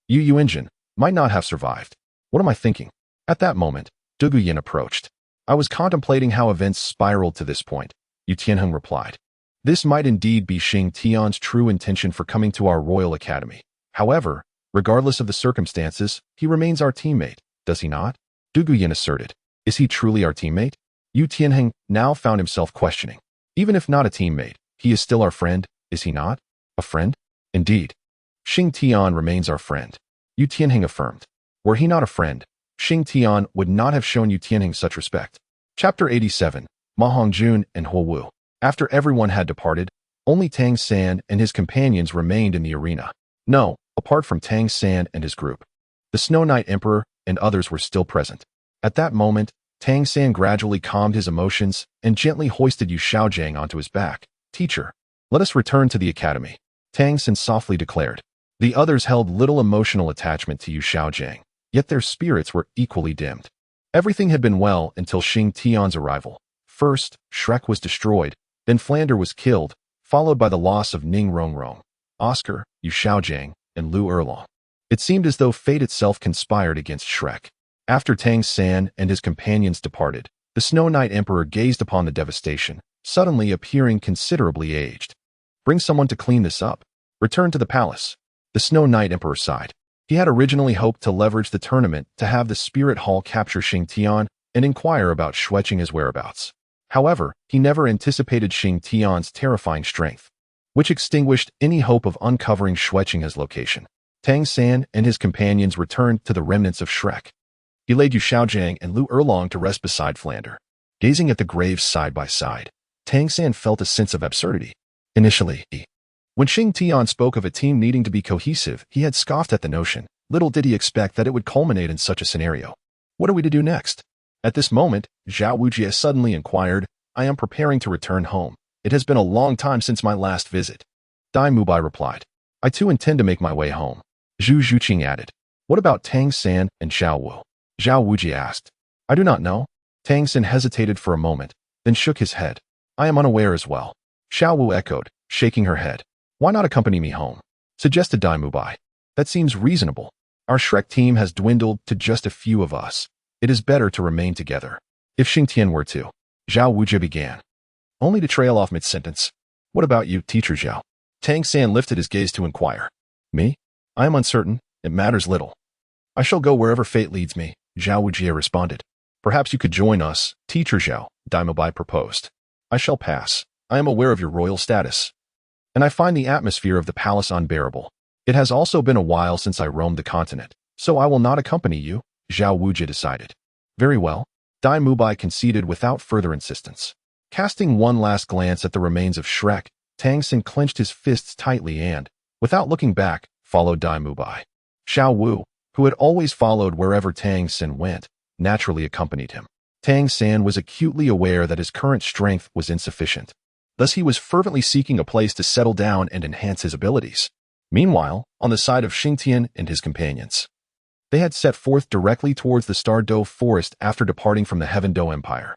Yu Yuanjin, might not have survived. What am I thinking? At that moment, Du Guyan approached. I was contemplating how events spiraled to this point, Yu Tianheng replied. This might indeed be Xing Tian's true intention for coming to our Royal Academy. However, regardless of the circumstances, he remains our teammate, does he not? Du Guyan asserted. Is he truly our teammate? Yu Tianheng now found himself questioning. Even if not a teammate, he is still our friend, is he not? A friend? Indeed. Xing Tian remains our friend, Yu Tianheng affirmed. Were he not a friend, Xing Tian would not have shown Yu Tianheng such respect. Chapter 87, Ma Hongjun and Huo Wu. After everyone had departed, only Tang San and his companions remained in the arena. No, apart from Tang San and his group, the Snow Knight Emperor and others were still present. At that moment, Tang San gradually calmed his emotions and gently hoisted Yu Xiaojing onto his back. Teacher, let us return to the academy, Tang San softly declared. The others held little emotional attachment to Yu Xiaojing, yet their spirits were equally dimmed. Everything had been well until Xing Tian's arrival. First, Shrek was destroyed, then Flander was killed, followed by the loss of Ning Rongrong, Oscar, Yu Xiaojing, and Lu Erlong. It seemed as though fate itself conspired against Shrek. After Tang San and his companions departed, the Snow Knight Emperor gazed upon the devastation, suddenly appearing considerably aged. Bring someone to clean this up. Return to the palace. The Snow Knight Emperor sighed. He had originally hoped to leverage the tournament to have the Spirit Hall capture Xing Tian and inquire about Xueqing's whereabouts. However, he never anticipated Xing Tian's terrifying strength, which extinguished any hope of uncovering Xueqing's location. Tang San and his companions returned to the remnants of Shrek. He laid Yu Xiaojing and Lu Erlong to rest beside Flander. Gazing at the graves side by side, Tang San felt a sense of absurdity. Initially, when Xing Tian spoke of a team needing to be cohesive, he had scoffed at the notion. Little did he expect that it would culminate in such a scenario. What are we to do next? At this moment, Zhao Wujie suddenly inquired, I am preparing to return home. It has been a long time since my last visit. Dai Mubai replied. I too intend to make my way home. Zhu Zhuqing added. What about Tang San and Xiao Wu? Zhao Wujie asked. I do not know. Tang San hesitated for a moment, then shook his head. I am unaware as well. Xiao Wu echoed, shaking her head. Why not accompany me home? suggested Dai Mubai. That seems reasonable. Our Shrek team has dwindled to just a few of us. It is better to remain together. If Xing Tian were to, Zhao Wujie began, only to trail off mid-sentence. What about you, teacher Zhao? Tang San lifted his gaze to inquire. Me? I am uncertain. It matters little. I shall go wherever fate leads me, Zhao Wujie responded. Perhaps you could join us, teacher Zhao, Dai Mubai proposed. I shall pass. I am aware of your royal status, and I find the atmosphere of the palace unbearable. It has also been a while since I roamed the continent, so I will not accompany you, Zhao Wujie decided. Very well, Dai Mubai conceded without further insistence. Casting one last glance at the remains of Shrek, Tang Xin clenched his fists tightly and, without looking back, followed Dai Mubai. Xiao Wu, who had always followed wherever Tang Xin went, naturally accompanied him. Tang San was acutely aware that his current strength was insufficient. Thus he was fervently seeking a place to settle down and enhance his abilities. Meanwhile, on the side of Xing Tian and his companions, they had set forth directly towards the Star Do forest after departing from the Heaven Do Empire.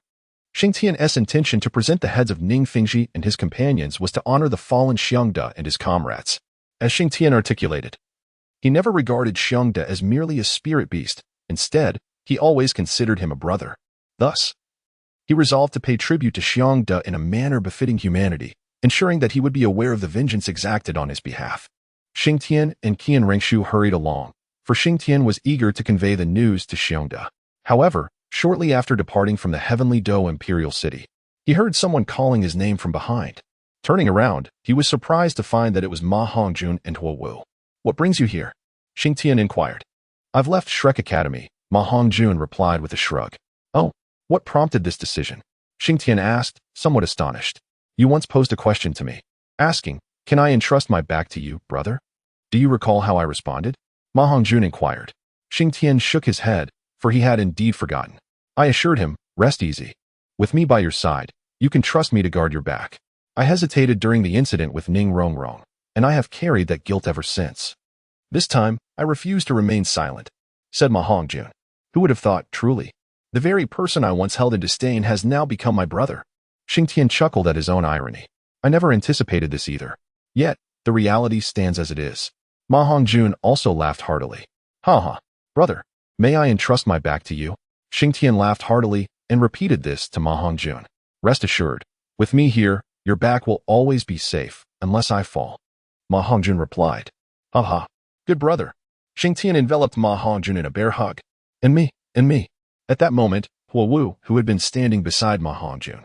Xing Tian's intention to present the heads of Ning Fingji and his companions was to honor the fallen Xiongde and his comrades. As Xing Tian articulated, he never regarded Xiongde as merely a spirit beast. Instead, he always considered him a brother. Thus, he resolved to pay tribute to Xiongde in a manner befitting humanity, ensuring that he would be aware of the vengeance exacted on his behalf. Xing Tian and Qian Rengshu hurried along, for Xing Tian was eager to convey the news to Xiongde. However, shortly after departing from the Heavenly Do Imperial City, he heard someone calling his name from behind. Turning around, he was surprised to find that it was Ma Hongjun and Huo Wu. What brings you here? Xing Tian inquired. I've left Shrek Academy, Ma Hongjun replied with a shrug. Oh, what prompted this decision? Xing Tian asked, somewhat astonished. You once posed a question to me, asking, can I entrust my back to you, brother? Do you recall how I responded? Ma Hongjun inquired. Xing Tian shook his head, for he had indeed forgotten. I assured him, rest easy. With me by your side, you can trust me to guard your back. I hesitated during the incident with Ning Rongrong, and I have carried that guilt ever since. This time, I refuse to remain silent, said Ma Hongjun. Who would have thought, truly? The very person I once held in disdain has now become my brother. Xing Tian chuckled at his own irony. I never anticipated this either. Yet, the reality stands as it is. Ma Hongjun also laughed heartily. Ha ha, brother, may I entrust my back to you? Xing Tian laughed heartily and repeated this to Ma Hongjun. Rest assured, with me here, your back will always be safe, unless I fall. Ma Hongjun replied. Ha ha, good brother. Xing Tian enveloped Ma Hongjun in a bear hug. And me. At that moment, Huo Wu, who had been standing beside Ma Hongjun,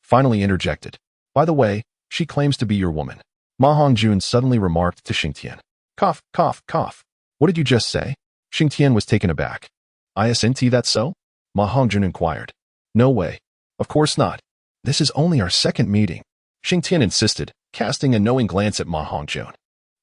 finally interjected. By the way, she claims to be your woman. Ma Hongjun suddenly remarked to Xing Tian. Cough, cough, cough. What did you just say? Xing Tian was taken aback. Isn't that so? Ma Hongjun inquired. No way. Of course not. This is only our second meeting. Xing Tian insisted, casting a knowing glance at Ma Hongjun.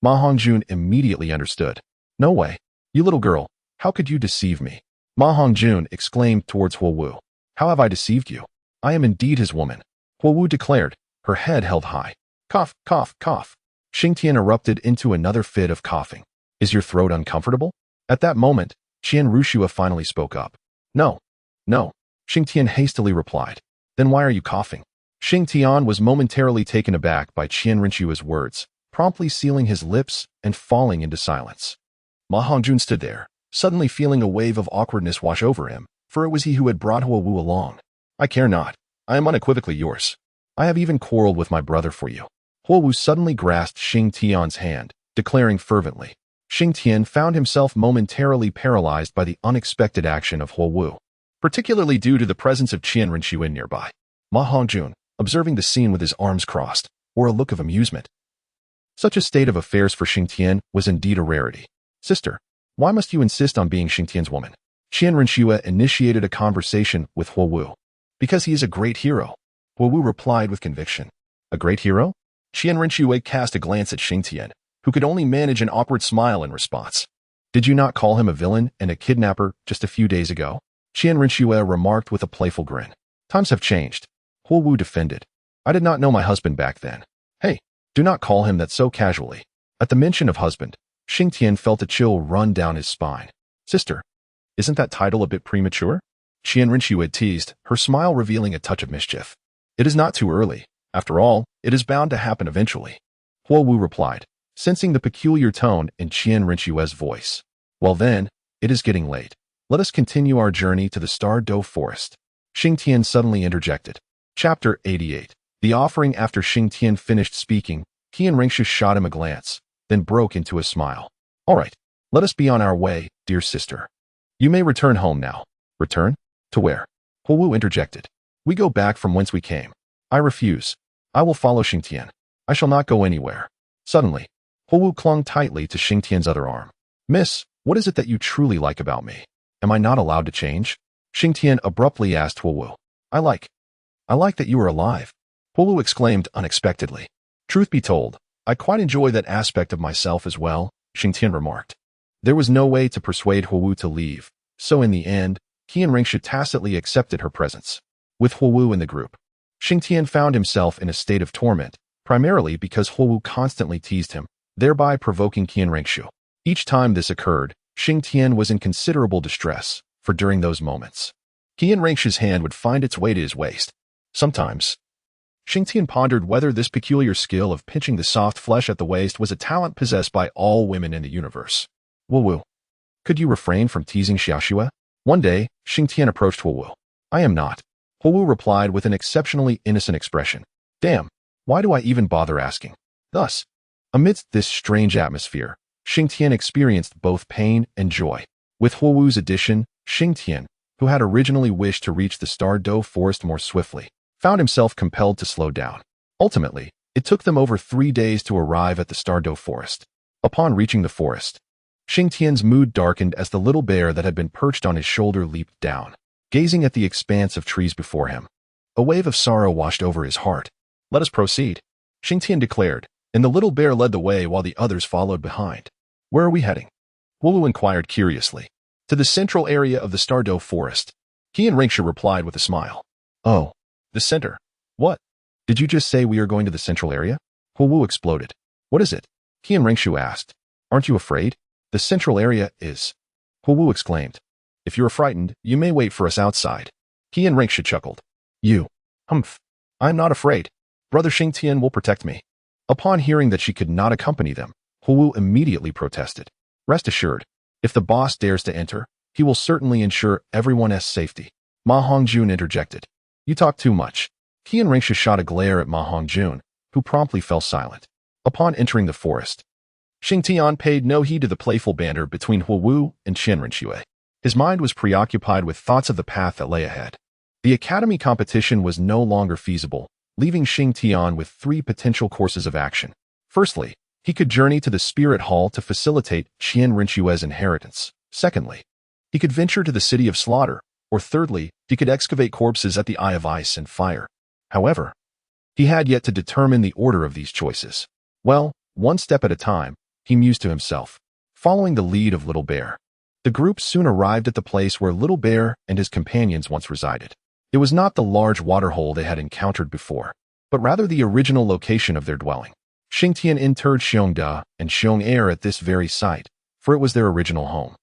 Ma Hongjun immediately understood. No way. You little girl, how could you deceive me? Ma Hongjun exclaimed towards Huo Wu. How have I deceived you? I am indeed his woman. Huo Wu declared, her head held high. Cough, cough, cough. Xing Tian erupted into another fit of coughing. Is your throat uncomfortable? At that moment, Qian Rushua finally spoke up. No. Xing Tian hastily replied. Then why are you coughing? Xing Tian was momentarily taken aback by Qian Runshua's words, promptly sealing his lips and falling into silence. Ma Hongjun stood there, suddenly feeling a wave of awkwardness wash over him, for it was he who had brought Huo Wu along. I care not. I am unequivocally yours. I have even quarreled with my brother for you. Huo Wu suddenly grasped Xing Tian's hand, declaring fervently. Xing Tian found himself momentarily paralyzed by the unexpected action of Huo Wu, particularly due to the presence of Qian Renxuan nearby. Ma Hongjun, observing the scene with his arms crossed, wore a look of amusement. Such a state of affairs for Xing Tian was indeed a rarity. Sister, why must you insist on being Xing Tian's woman? Qian Renxua initiated a conversation with Huo Wu. Because he is a great hero, Huo Wu replied with conviction. A great hero? Qian Renxua cast a glance at Xing Tian, who could only manage an awkward smile in response. Did you not call him a villain and a kidnapper just a few days ago? Qian Renxua remarked with a playful grin. Times have changed. Huo Wu defended. I did not know my husband back then. Hey, do not call him that so casually. At the mention of husband, Xing Tian felt a chill run down his spine. Sister, isn't that title a bit premature? Qian Renxua teased, her smile revealing a touch of mischief. It is not too early. After all, it is bound to happen eventually. Huo Wu replied. sensing the peculiar tone in Qian Rinxue's voice. Well then, it is getting late. Let us continue our journey to the Star-Do Forest. Xing Tian suddenly interjected. Chapter 88. The offering. After Xing Tian finished speaking, Qian Rinxu shot him a glance, then broke into a smile. All right, let us be on our way, dear sister. You may return home now. Return? To where? Huowu interjected. We go back from whence we came. I refuse. I will follow Xing Tian. I shall not go anywhere. Suddenly, Huowu clung tightly to Xing Tian's other arm. Miss, what is it that you truly like about me? Am I not allowed to change? Xing Tian abruptly asked Huowu. I like that you are alive. Huowu exclaimed unexpectedly. Truth be told, I quite enjoy that aspect of myself as well, Xing Tian remarked. There was no way to persuade Huowu to leave, so in the end, Qian Rinxu tacitly accepted her presence. With Huowu in the group, Xing Tian found himself in a state of torment, primarily because Huowu constantly teased him, thereby provoking Qian Rinxu. Each time this occurred, Xing Tian was in considerable distress, for during those moments, Qian Rinxu's hand would find its way to his waist. Sometimes, Xing Tian pondered whether this peculiar skill of pinching the soft flesh at the waist was a talent possessed by all women in the universe. Huowu, could you refrain from teasing Xiaoxue? One day, Xing Tian approached Huowu. I am not. Huowu replied with an exceptionally innocent expression. Damn, why do I even bother asking? Thus, amidst this strange atmosphere, Xing Tian experienced both pain and joy. With Huowu's addition, Xing Tian, who had originally wished to reach the Star-Do Forest more swiftly, found himself compelled to slow down. Ultimately, it took them over 3 days to arrive at the Star-Do Forest. Upon reaching the forest, Xing Tian's mood darkened as the little bear that had been perched on his shoulder leaped down, gazing at the expanse of trees before him. A wave of sorrow washed over his heart. Let us proceed, Xing Tian declared, and the little bear led the way while the others followed behind. Where are we heading? Huowu inquired curiously. To the central area of the Star-Do Forest. Qian Rinxu replied with a smile. Oh, the center. What? Did you just say we are going to the central area? Huowu exploded. What is it? Qian Rinxu asked. Aren't you afraid? The central area is. Huowu exclaimed. If you are frightened, you may wait for us outside. Qian Rinxu chuckled. You. Humph. I'm not afraid. Brother Xing Tian will protect me. Upon hearing that she could not accompany them, Huowu immediately protested. Rest assured, if the boss dares to enter, he will certainly ensure everyone's safety. Ma Hongjun interjected. You talk too much. Qian Rinxu shot a glare at Ma Hongjun, who promptly fell silent. Upon entering the forest, Xing Tian paid no heed to the playful banter between Huowu and Qian Rinxu. His mind was preoccupied with thoughts of the path that lay ahead. The academy competition was no longer feasible, leaving Xing Tian with 3 potential courses of action. Firstly, he could journey to the Spirit Hall to facilitate Qian Rinxue's inheritance. Secondly, he could venture to the City of Slaughter, or thirdly, he could excavate corpses at the Eye of Ice and Fire. However, he had yet to determine the order of these choices. Well, one step at a time, he mused to himself, following the lead of Little Bear. The group soon arrived at the place where Little Bear and his companions once resided. It was not the large waterhole they had encountered before, but rather the original location of their dwelling. Xing Tian interred Xiongda and Xiong at this very site, for it was their original home.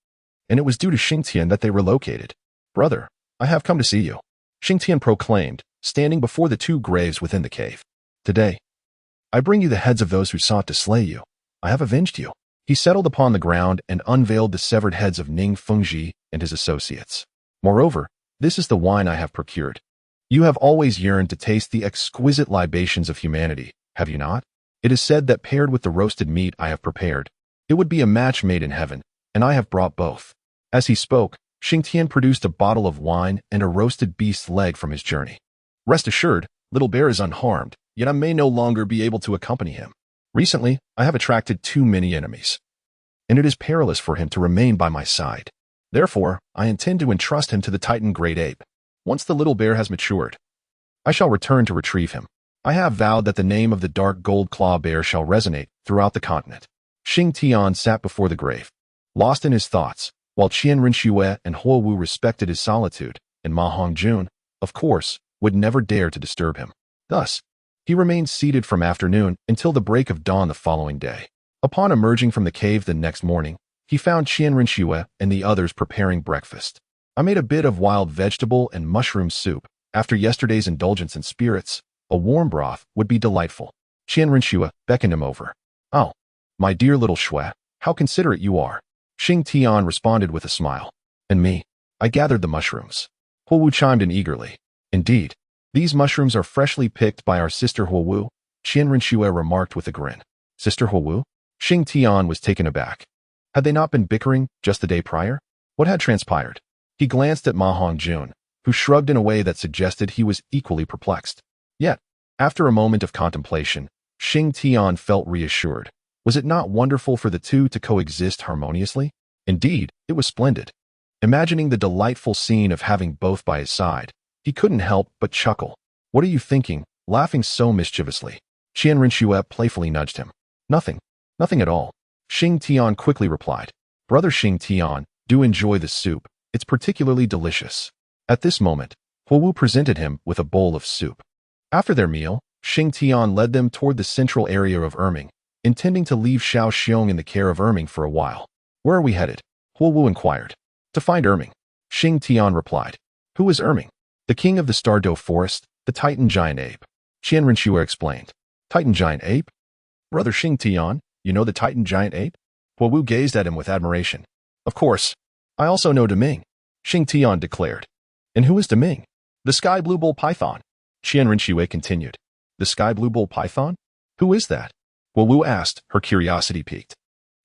And it was due to Xing Tian that they relocated. Brother, I have come to see you, Xing Tian proclaimed, standing before the 2 graves within the cave. Today, I bring you the heads of those who sought to slay you. I have avenged you. He settled upon the ground and unveiled the severed heads of Ning Fengji and his associates. Moreover, this is the wine I have procured. You have always yearned to taste the exquisite libations of humanity, have you not? It is said that paired with the roasted meat I have prepared, it would be a match made in heaven, and I have brought both. As he spoke, Xing Tian produced a bottle of wine and a roasted beast's leg from his journey. Rest assured, Little Bear is unharmed, yet I may no longer be able to accompany him. Recently, I have attracted too many enemies, and it is perilous for him to remain by my side. Therefore, I intend to entrust him to the Titan Great Ape. Once the Little Bear has matured, I shall return to retrieve him. I have vowed that the name of the dark gold claw bear shall resonate throughout the continent. Xing Tian sat before the grave, lost in his thoughts, while Qian Rinxu and Huowu respected his solitude, and Ma Hongjun, of course, would never dare to disturb him. Thus, he remained seated from afternoon until the break of dawn the following day. Upon emerging from the cave the next morning, he found Qian Rinxu and the others preparing breakfast. I made a bit of wild vegetable and mushroom soup. After yesterday's indulgence in spirits, a warm broth would be delightful. Qian Rinxu beckoned him over. Oh, My dear little Shui, how considerate you are. Xing Tian responded with a smile. And me? I gathered the mushrooms. Huowu chimed in eagerly. Indeed. These mushrooms are freshly picked by our sister Huowu, Qianren Xue remarked with a grin. Sister Huowu? Xing Tian was taken aback. Had they not been bickering just the day prior? What had transpired? He glanced at Ma Hongjun, who shrugged in a way that suggested he was equally perplexed. Yet, after a moment of contemplation, Xing Tian felt reassured. Was it not wonderful for the two to coexist harmoniously? Indeed, it was splendid. Imagining the delightful scene of having both by his side, he couldn't help but chuckle. What are you thinking, laughing so mischievously? Qianren Xue playfully nudged him. Nothing. Nothing at all. Xing Tian quickly replied. Brother Xing Tian, do enjoy the soup. It's particularly delicious. At this moment, Huowu presented him with a bowl of soup. After their meal, Xing Tian led them toward the central area of Erming, intending to leave Xiao Xiong in the care of Erming for a while. Where are we headed? Huowu inquired. To find Erming. Xing Tian replied. Who is Erming? The king of the Stardo Forest, the Titan Giant Ape. Qianren Xue explained. Titan Giant Ape? Brother Xing Tian, you know the Titan Giant Ape? Huowu gazed at him with admiration. Of course. I also know Deming, Xing Tian declared. And who is Deming? The Sky Blue Bull Python. Qianren Xue continued. The Sky Blue Bull Python? Who is that? Huowu asked, her curiosity piqued.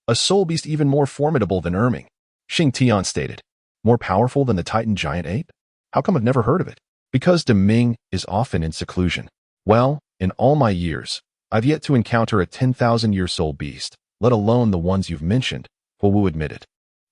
A soul beast even more formidable than Erming, Xing Tian stated. More powerful than the Titan Giant Ape? How come I've never heard of it? Because Deming is often in seclusion. Well, in all my years, I've yet to encounter a 10,000-year soul beast, let alone the ones you've mentioned, Huowu admitted.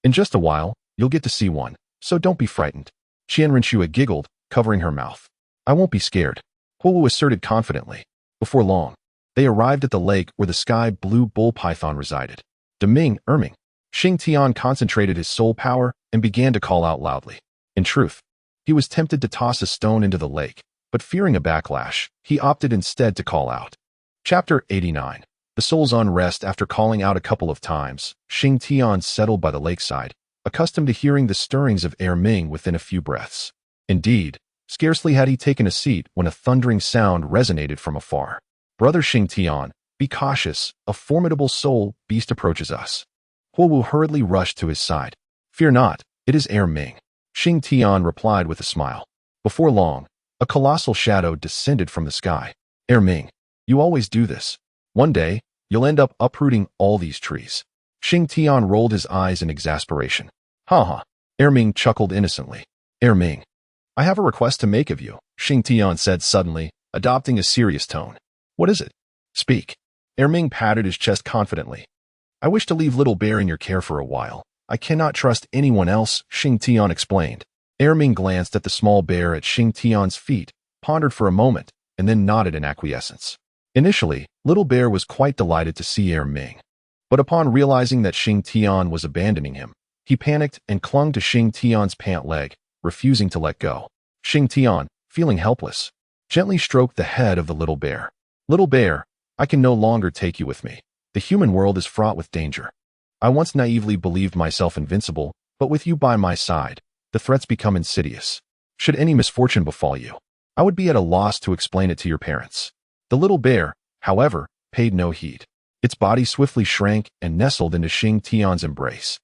In just a while, you'll get to see one, so don't be frightened. Qianren Xue giggled, covering her mouth. I won't be scared, Huowu asserted confidently. Before long, they arrived at the lake where the Sky Blue Bull Python resided. Deming, Erming. Xing Tian concentrated his soul power and began to call out loudly. In truth, he was tempted to toss a stone into the lake, but fearing a backlash, he opted instead to call out. Chapter 89. The soul's unrest. After calling out a couple of times, Xing Tian settled by the lakeside, accustomed to hearing the stirrings of Erming within a few breaths. Indeed, scarcely had he taken a seat when a thundering sound resonated from afar. Brother Xing Tian, be cautious, a formidable soul beast approaches us. Huowu hurriedly rushed to his side. Fear not, it is Erming, Xing Tian replied with a smile. Before long, a colossal shadow descended from the sky. Erming, you always do this. One day, you'll end up uprooting all these trees. Xing Tian rolled his eyes in exasperation. Ha. Erming chuckled innocently. Erming, I have a request to make of you, Xing Tian said suddenly, adopting a serious tone. What is it? Speak. Erming patted his chest confidently. I wish to leave Little Bear in your care for a while. I cannot trust anyone else, Xing Tian explained. Erming glanced at the small bear at Xing Tian's feet, pondered for a moment, and then nodded in acquiescence. Initially, Little Bear was quite delighted to see Erming. But upon realizing that Xing Tian was abandoning him, he panicked and clung to Xing Tian's pant leg, refusing to let go. Xing Tian, feeling helpless, gently stroked the head of the little bear. Little bear, I can no longer take you with me. The human world is fraught with danger. I once naively believed myself invincible, but with you by my side, the threats become insidious. Should any misfortune befall you, I would be at a loss to explain it to your parents. The little bear, however, paid no heed. Its body swiftly shrank and nestled into Xing Tian's embrace.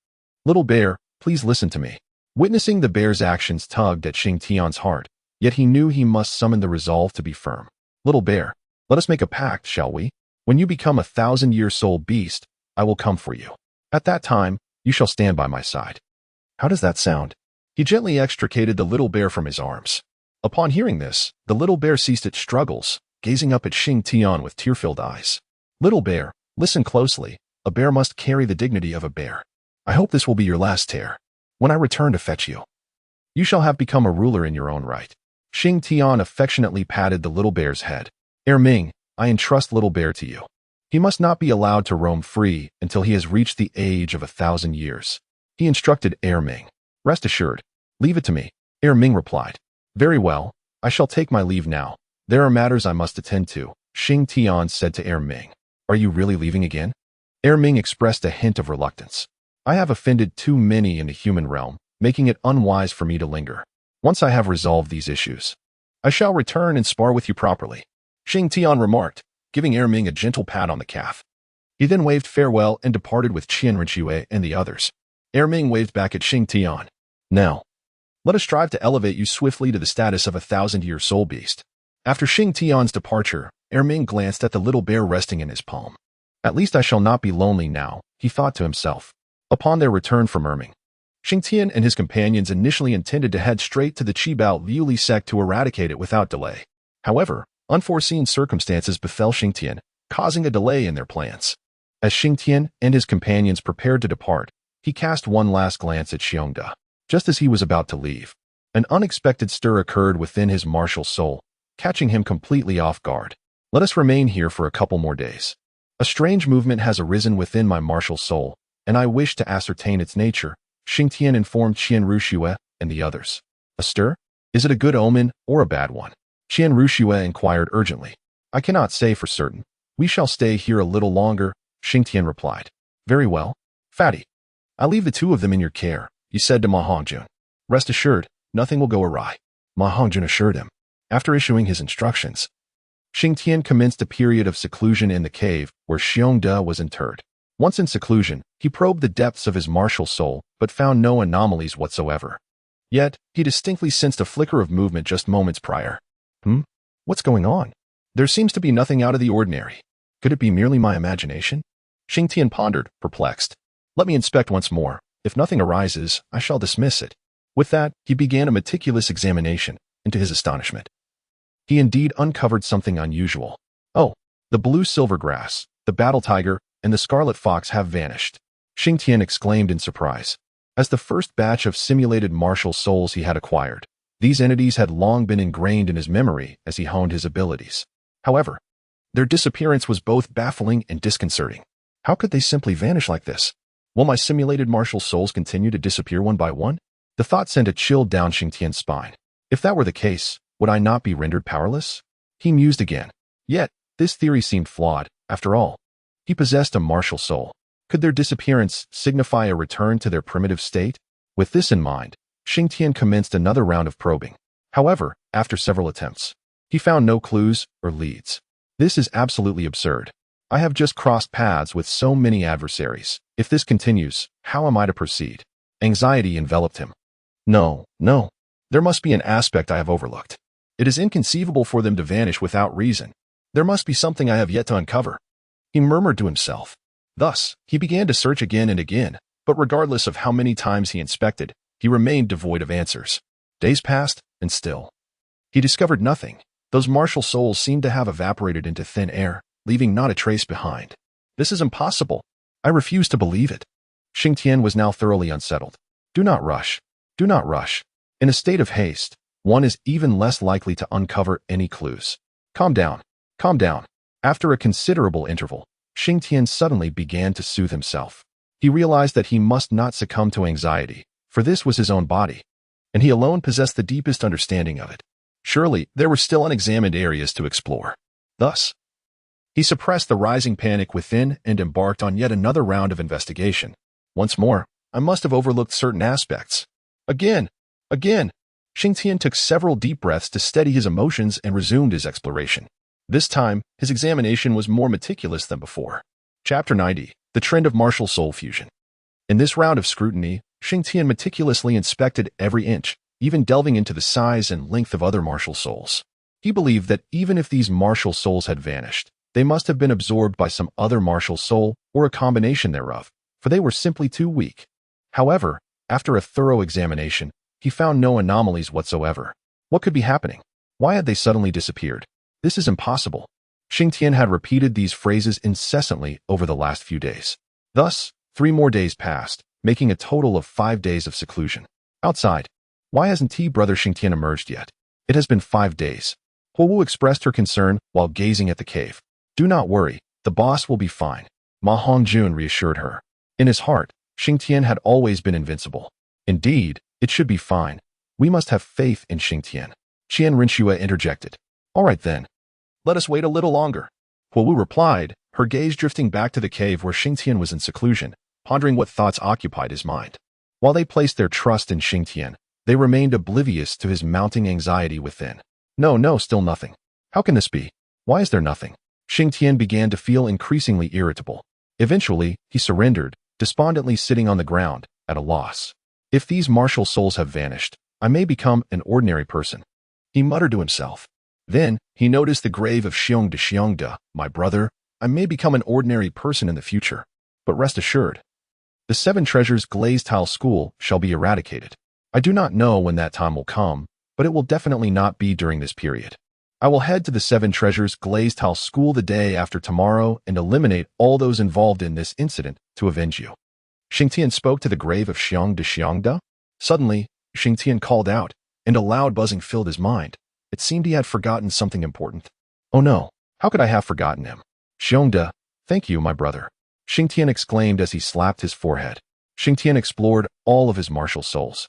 Little bear, please listen to me. Witnessing the bear's actions tugged at Xing Tian's heart, yet he knew he must summon the resolve to be firm. Little bear, let us make a pact, shall we? When you become a 1,000-year soul beast, I will come for you. At that time, you shall stand by my side. How does that sound? He gently extricated the little bear from his arms. Upon hearing this, the little bear ceased its struggles, gazing up at Xing Tian with tear-filled eyes. Little bear, listen closely. A bear must carry the dignity of a bear. I hope this will be your last tear. When I return to fetch you, you shall have become a ruler in your own right. Xing Tian affectionately patted the little bear's head. Erming, I entrust little bear to you. He must not be allowed to roam free until he has reached the age of 1,000 years. He instructed Erming. Rest assured, leave it to me. Erming replied. Very well, I shall take my leave now. There are matters I must attend to, Xing Tian said to Erming. Are you really leaving again? Erming expressed a hint of reluctance. I have offended too many in the human realm, making it unwise for me to linger. Once I have resolved these issues, I shall return and spar with you properly, Xing Tian remarked, giving Erming a gentle pat on the calf. He then waved farewell and departed with Qian Rinxue and the others. Erming waved back at Xing Tian. Now, let us strive to elevate you swiftly to the status of a 1,000-year soul beast. After Xing Tian's departure, Erming glanced at the little bear resting in his palm. At least I shall not be lonely now, he thought to himself. Upon their return from Erming, Xing Tian and his companions initially intended to head straight to the Qibao Liuli sect to eradicate it without delay. However, unforeseen circumstances befell Xing Tian, causing a delay in their plans. As Xing Tian and his companions prepared to depart, he cast one last glance at Xiongda. Just as he was about to leave, an unexpected stir occurred within his martial soul, catching him completely off guard. Let us remain here for a couple more days. A strange movement has arisen within my martial soul, and I wish to ascertain its nature, Xing Tian informed Qian Ruxue and the others. A stir? Is it a good omen or a bad one? Qian Ruxue inquired urgently. I cannot say for certain. We shall stay here a little longer, Xing Tian replied. Very well. Fatty, I leave the two of them in your care, he said to Ma Hongjun. Rest assured, nothing will go awry. Ma Hongjun assured him. After issuing his instructions, Xing Tian commenced a period of seclusion in the cave where Xiongda was interred. Once in seclusion, he probed the depths of his martial soul, but found no anomalies whatsoever. Yet, he distinctly sensed a flicker of movement just moments prior. What's going on? There seems to be nothing out of the ordinary. Could it be merely my imagination? Xing Tian pondered, perplexed. Let me inspect once more. If nothing arises, I shall dismiss it. With that, he began a meticulous examination, and to his astonishment, he indeed uncovered something unusual. Oh, the blue silver grass, the battle tiger, and the scarlet fox have vanished, Xing Tian exclaimed in surprise. As the first batch of simulated martial souls he had acquired, these entities had long been ingrained in his memory as he honed his abilities. However, their disappearance was both baffling and disconcerting. How could they simply vanish like this? Will my simulated martial souls continue to disappear one by one? The thought sent a chill down Xing Tian's spine. If that were the case, would I not be rendered powerless? He mused again. Yet, this theory seemed flawed. After all, he possessed a martial soul. Could their disappearance signify a return to their primitive state? With this in mind, Xing Tian commenced another round of probing. However, after several attempts, he found no clues or leads. This is absolutely absurd. I have just crossed paths with so many adversaries. If this continues, how am I to proceed? Anxiety enveloped him. No. There must be an aspect I have overlooked. It is inconceivable for them to vanish without reason. There must be something I have yet to uncover. He murmured to himself. Thus, he began to search again and again, but regardless of how many times he inspected, he remained devoid of answers. Days passed, and still, he discovered nothing. Those martial souls seemed to have evaporated into thin air, leaving not a trace behind. This is impossible. I refuse to believe it. Xing Tian was now thoroughly unsettled. Do not rush. Do not rush. In a state of haste, one is even less likely to uncover any clues. Calm down. Calm down. After a considerable interval, Xing Tian suddenly began to soothe himself. He realized that he must not succumb to anxiety, for this was his own body, and he alone possessed the deepest understanding of it. Surely, there were still unexamined areas to explore. Thus, he suppressed the rising panic within and embarked on yet another round of investigation. Once more, I must have overlooked certain aspects. Again. Xing Tian took several deep breaths to steady his emotions and resumed his exploration. This time, his examination was more meticulous than before. Chapter 90. The Trend of Martial Soul Fusion. In this round of scrutiny, Xing Tian meticulously inspected every inch, even delving into the size and length of other martial souls. He believed that even if these martial souls had vanished, they must have been absorbed by some other martial soul or a combination thereof, for they were simply too weak. However, after a thorough examination, he found no anomalies whatsoever. What could be happening? Why had they suddenly disappeared? This is impossible. Xing Tian had repeated these phrases incessantly over the last few days. Thus, 3 more days passed, making a total of 5 days of seclusion. Outside, why hasn't brother Xing Tian emerged yet? It has been 5 days. Huowu expressed her concern while gazing at the cave. Do not worry, the boss will be fine, Ma Hongjun reassured her. In his heart, Xing Tian had always been invincible. Indeed, it should be fine. We must have faith in Xing Tian. Qian Rinxue interjected. All right then. Let us wait a little longer. Huowu replied, her gaze drifting back to the cave where Xing Tian was in seclusion, pondering what thoughts occupied his mind. While they placed their trust in Xing Tian, they remained oblivious to his mounting anxiety within. No, still nothing. How can this be? Why is there nothing? Xing Tian began to feel increasingly irritable. Eventually, he surrendered, despondently sitting on the ground, at a loss. If these martial souls have vanished, I may become an ordinary person, he muttered to himself. Then, he noticed the grave of Xiong my brother. I may become an ordinary person in the future, but rest assured, the 7 treasures glazed tile school shall be eradicated. I do not know when that time will come, but it will definitely not be during this period. I will head to the 7 treasures glazed tile school the day after tomorrow and eliminate all those involved in this incident to avenge you. Xing Tian spoke to the grave of Xiong. Suddenly, Xing Tian called out, and a loud buzzing filled his mind. It seemed he had forgotten something important. Oh no, how could I have forgotten him? Xiong, thank you, my brother, Xing Tian exclaimed as he slapped his forehead. Xing Tian explored all of his martial souls.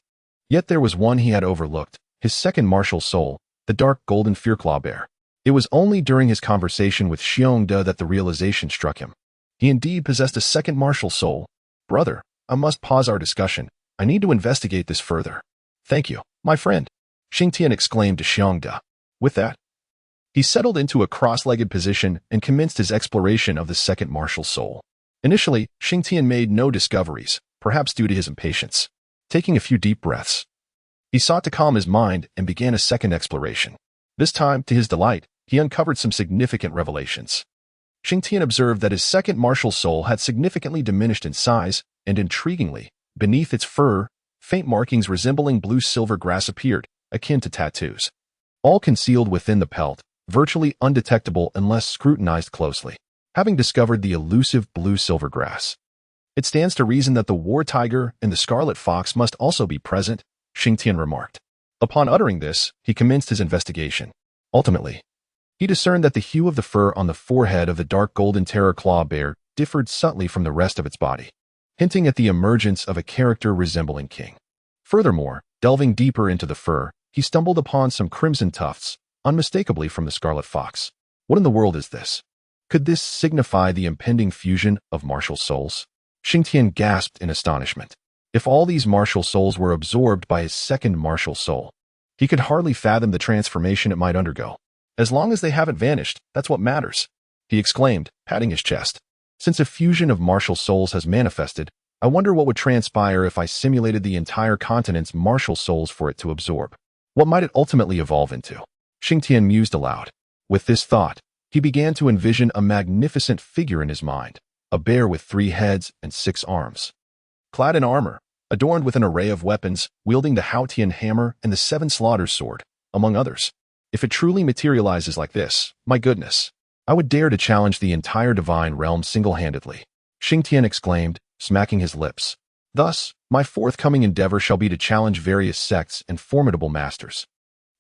Yet there was one he had overlooked, his second martial soul, the dark golden fearclaw bear. It was only during his conversation with Xiong that the realization struck him. He indeed possessed a second martial soul. Brother, I must pause our discussion. I need to investigate this further. Thank you, my friend, Xing Tian exclaimed to Xiong. With that, he settled into a cross-legged position and commenced his exploration of the second martial soul. Initially, Xing Tian made no discoveries, perhaps due to his impatience. Taking a few deep breaths, he sought to calm his mind and began a second exploration. This time, to his delight, he uncovered some significant revelations. Xing Tian observed that his second martial soul had significantly diminished in size, and intriguingly, beneath its fur, faint markings resembling blue-silver grass appeared, akin to tattoos. All concealed within the pelt, virtually undetectable unless scrutinized closely. Having discovered the elusive blue-silver grass, it stands to reason that the war tiger and the scarlet fox must also be present, Xing Tian remarked. Upon uttering this, he commenced his investigation. Ultimately, he discerned that the hue of the fur on the forehead of the dark golden terror claw bear differed subtly from the rest of its body, hinting at the emergence of a character resembling King. Furthermore, delving deeper into the fur, he stumbled upon some crimson tufts, unmistakably from the scarlet fox. What in the world is this? Could this signify the impending fusion of martial souls? Xing Tian gasped in astonishment. If all these martial souls were absorbed by his second martial soul, he could hardly fathom the transformation it might undergo. As long as they haven't vanished, that's what matters, he exclaimed, patting his chest. Since a fusion of martial souls has manifested, I wonder what would transpire if I simulated the entire continent's martial souls for it to absorb. What might it ultimately evolve into? Xing Tian mused aloud. With this thought, he began to envision a magnificent figure in his mind, a bear with 3 heads and 6 arms. Clad in armor, adorned with an array of weapons, wielding the Haotian hammer and the 7 slaughters sword, among others. If it truly materializes like this, my goodness, I would dare to challenge the entire divine realm single-handedly, Xing Tian exclaimed, smacking his lips. Thus, my forthcoming endeavor shall be to challenge various sects and formidable masters.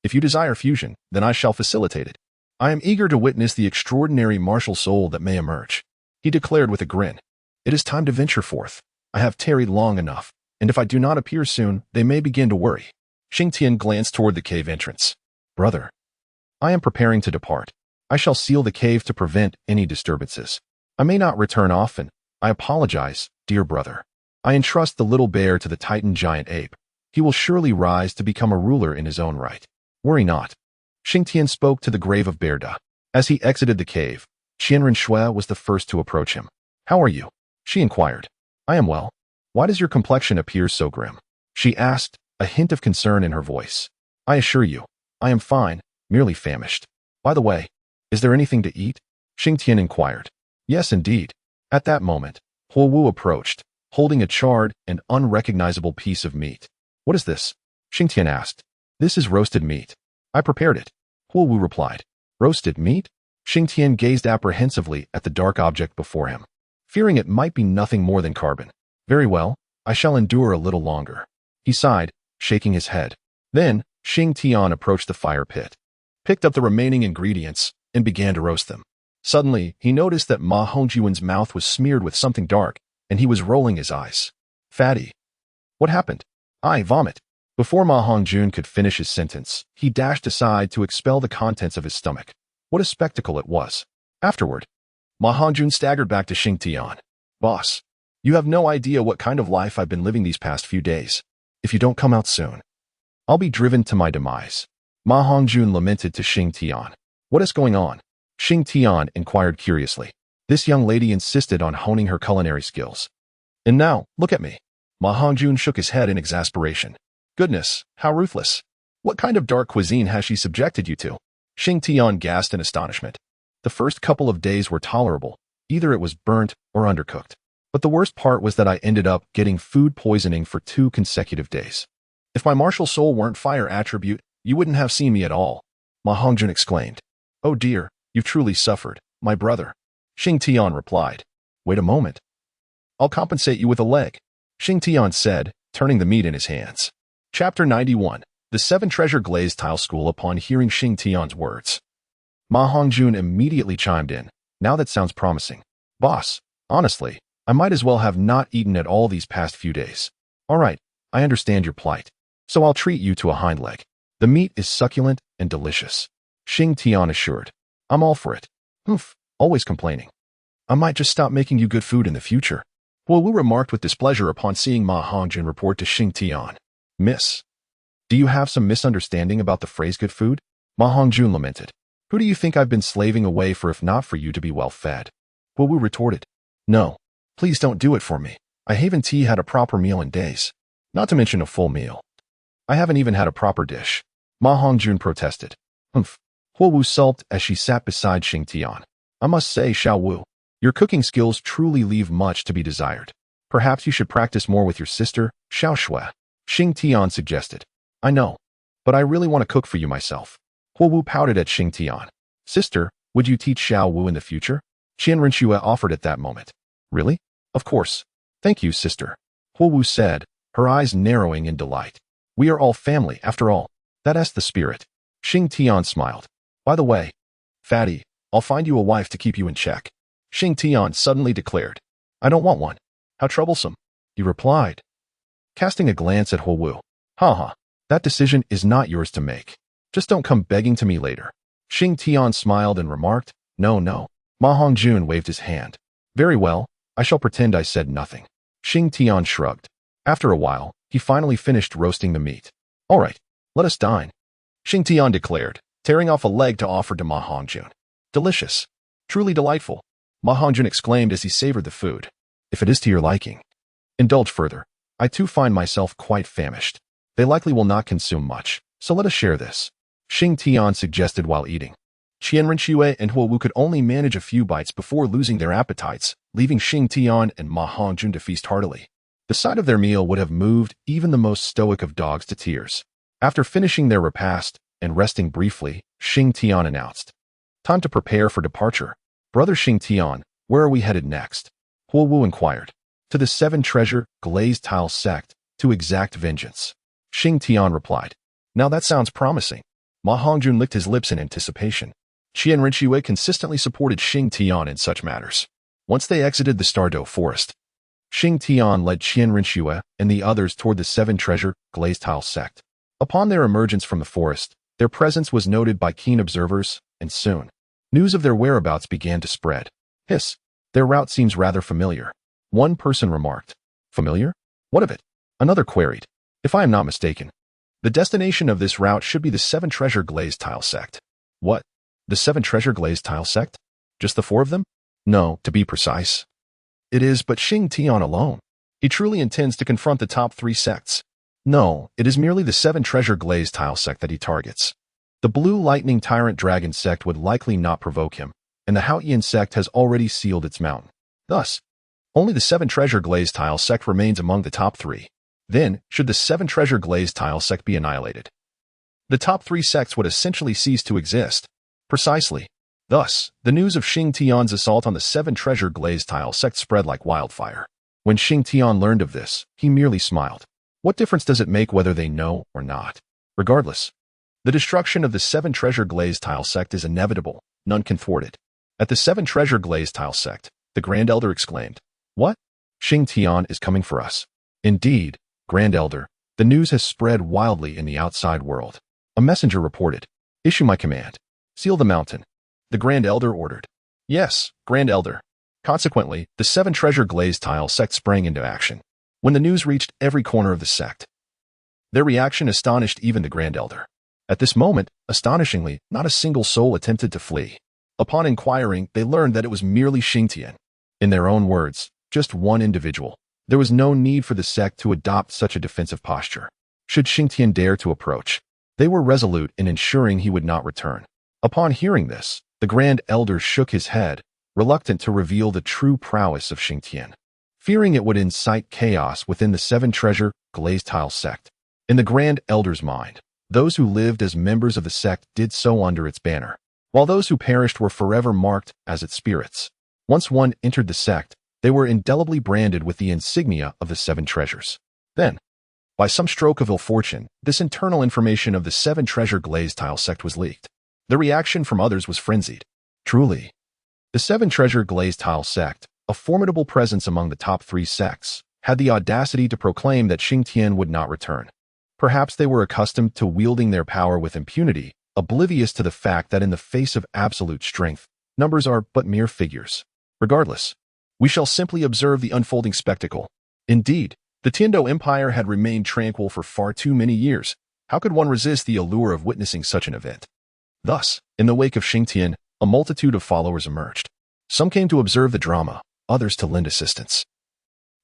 If you desire fusion, then I shall facilitate it. I am eager to witness the extraordinary martial soul that may emerge, he declared with a grin. It is time to venture forth. I have tarried long enough, and if I do not appear soon, they may begin to worry. Xing Tian glanced toward the cave entrance. Brother, I am preparing to depart. I shall seal the cave to prevent any disturbances. I may not return often. I apologize, dear brother. I entrust the little bear to the Titan giant ape. He will surely rise to become a ruler in his own right. Worry not. Xing Tian spoke to the grave of Bearda. As he exited the cave, Qianren Shui was the first to approach him. How are you? She inquired. I am well. Why does your complexion appear so grim? She asked, a hint of concern in her voice. I assure you, I am fine, merely famished. By the way, is there anything to eat? Xing Tian inquired. Yes, indeed. At that moment, Huo Wu approached, holding a charred and unrecognizable piece of meat. What is this? Xing Tian asked. This is roasted meat. I prepared it, Huo Wu replied. Roasted meat? Xing Tian gazed apprehensively at the dark object before him, fearing it might be nothing more than carbon. Very well, I shall endure a little longer. He sighed, shaking his head. Then, Xing Tian approached the fire pit, picked up the remaining ingredients, and began to roast them. Suddenly, he noticed that Ma Hongjuan's mouth was smeared with something dark, and he was rolling his eyes. Fatty. What happened? I vomit. Before Ma Hongjun could finish his sentence, he dashed aside to expel the contents of his stomach. What a spectacle it was. Afterward, Ma Hongjun staggered back to Xing Tian. Boss, you have no idea what kind of life I've been living these past few days. If you don't come out soon, I'll be driven to my demise. Ma Hongjun lamented to Xing Tian. What is going on? Xing Tian inquired curiously. This young lady insisted on honing her culinary skills. And now, look at me. Ma Hongjun shook his head in exasperation. Goodness, how ruthless. What kind of dark cuisine has she subjected you to? Xing Tian gasped in astonishment. The first couple of days were tolerable. Either it was burnt or undercooked. But the worst part was that I ended up getting food poisoning for 2 consecutive days. If my martial soul weren't fire attribute, you wouldn't have seen me at all, Ma Hongjun exclaimed. Oh dear, you've truly suffered, my brother. Xing Tian replied. Wait a moment. I'll compensate you with a leg, Xing Tian said, turning the meat in his hands. Chapter 91. The 7 Treasure Glazed Tile School. Upon hearing Xing Tian's words, Ma Hongjun immediately chimed in. Now that sounds promising. Boss, honestly, I might as well have not eaten at all these past few days. All right, I understand your plight. So I'll treat you to a hind leg. The meat is succulent and delicious, Xing Tian assured. I'm all for it. Oof, always complaining. I might just stop making you good food in the future, Douluo remarked with displeasure upon seeing Ma Hongjun report to Xing Tian. Miss, do you have some misunderstanding about the phrase good food? Ma Hongjun lamented. Who do you think I've been slaving away for if not for you to be well fed? Douluo retorted. No, please don't do it for me. I haven't had a proper meal in days. Not to mention a full meal. I haven't even had a proper dish, Ma Hongjun protested. Douluo sulked as she sat beside Xing Tian. I must say, Xiao Wu, your cooking skills truly leave much to be desired. Perhaps you should practice more with your sister, Xiao Shui, Xing Tian suggested. I know, but I really want to cook for you myself. Douluo pouted at Xing Tian. Sister, would you teach Xiao Wu in the future? Qianren offered at that moment. Really? Of course. Thank you, sister, Douluo said, her eyes narrowing in delight. We are all family, after all. That's the spirit. Xing Tian smiled. By the way, Fatty, I'll find you a wife to keep you in check, Xing Tian suddenly declared. I don't want one. How troublesome, he replied, casting a glance at Douluo. Haha, that decision is not yours to make. Just don't come begging to me later. Xing Tian smiled and remarked, No. Ma Hongjun waved his hand. Very well, I shall pretend I said nothing. Xing Tian shrugged. After a while, he finally finished roasting the meat. All right, let us dine, Xing Tian declared, tearing off a leg to offer to Ma Hongjun. Delicious. Truly delightful, Ma Hongjun exclaimed as he savored the food. If it is to your liking, indulge further. I too find myself quite famished. They likely will not consume much, so let us share this, Xing Tian suggested while eating. Qianren and Douluo could only manage a few bites before losing their appetites, leaving Xing Tian and Ma Hongjun to feast heartily. The sight of their meal would have moved even the most stoic of dogs to tears. After finishing their repast and resting briefly, Xing Tian announced, Time to prepare for departure. Brother Xing Tian, where are we headed next? Douluo inquired. To the 7 Treasure Glazed Tile Sect, to exact vengeance, Xing Tian replied. Now that sounds promising. Ma Hongjun licked his lips in anticipation. Qianren consistently supported Xing Tian in such matters. Once they exited the Stardow Forest, Xing Tian led Qianren and the others toward the 7 Treasure Glazed Tile Sect. Upon their emergence from the forest, their presence was noted by keen observers, and soon, news of their whereabouts began to spread. Hiss, their route seems rather familiar, one person remarked. Familiar? What of it? Another queried. If I am not mistaken, the destination of this route should be the 7 Treasure Glazed Tile Sect. What? The 7 Treasure Glazed Tile Sect? Just the 4 of them? No, to be precise. It is but Xing Tian alone. He truly intends to confront the top 3 sects. No, it is merely the 7 Treasure Glazed Tile Sect that he targets. The Blue Lightning Tyrant Dragon Sect would likely not provoke him, and the Haotian Sect has already sealed its mountain. Thus, only the 7 Treasure Glazed Tile Sect remains among the top 3. Then, should the 7 Treasure Glazed Tile Sect be annihilated, the top 3 sects would essentially cease to exist. Precisely. Thus, the news of Xing Tian's assault on the 7 Treasure Glazed Tile Sect spread like wildfire. When Xing Tian learned of this, he merely smiled. What difference does it make whether they know or not? Regardless, the destruction of the 7 Treasure Glazed Tile Sect is inevitable, none can thwart it. At the 7 Treasure Glazed Tile Sect, the Grand Elder exclaimed, What? Xing Tian is coming for us. Indeed, Grand Elder, the news has spread wildly in the outside world. A messenger reported, Issue my command. Seal the mountain. The Grand Elder ordered. Yes, Grand Elder. Consequently, the 7 Treasure Glazed Tile Sect sprang into action. When the news reached every corner of the sect, their reaction astonished even the Grand Elder. At this moment, astonishingly, not a single soul attempted to flee. Upon inquiring, they learned that it was merely Xing Tian. In their own words, just one individual. There was no need for the sect to adopt such a defensive posture. Should Xing Tian dare to approach, they were resolute in ensuring he would not return. Upon hearing this, the Grand Elder shook his head, reluctant to reveal the true prowess of Xing Tian, fearing it would incite chaos within the Seven Treasure Glazed Tile sect. In the Grand Elder's mind, those who lived as members of the sect did so under its banner, while those who perished were forever marked as its spirits. Once one entered the sect, they were indelibly branded with the insignia of the Seven Treasures. Then, by some stroke of ill fortune, this internal information of the Seven Treasure Glazed Tile sect was leaked. The reaction from others was frenzied. Truly, the Seven Treasure Glazed Tile sect, a formidable presence among the top 3 sects, had the audacity to proclaim that Xing Tian would not return. Perhaps they were accustomed to wielding their power with impunity, oblivious to the fact that in the face of absolute strength, numbers are but mere figures. Regardless, we shall simply observe the unfolding spectacle. Indeed, the Tiando Empire had remained tranquil for far too many years. How could one resist the allure of witnessing such an event? Thus, in the wake of Xing Tian, a multitude of followers emerged. Some came to observe the drama, others to lend assistance,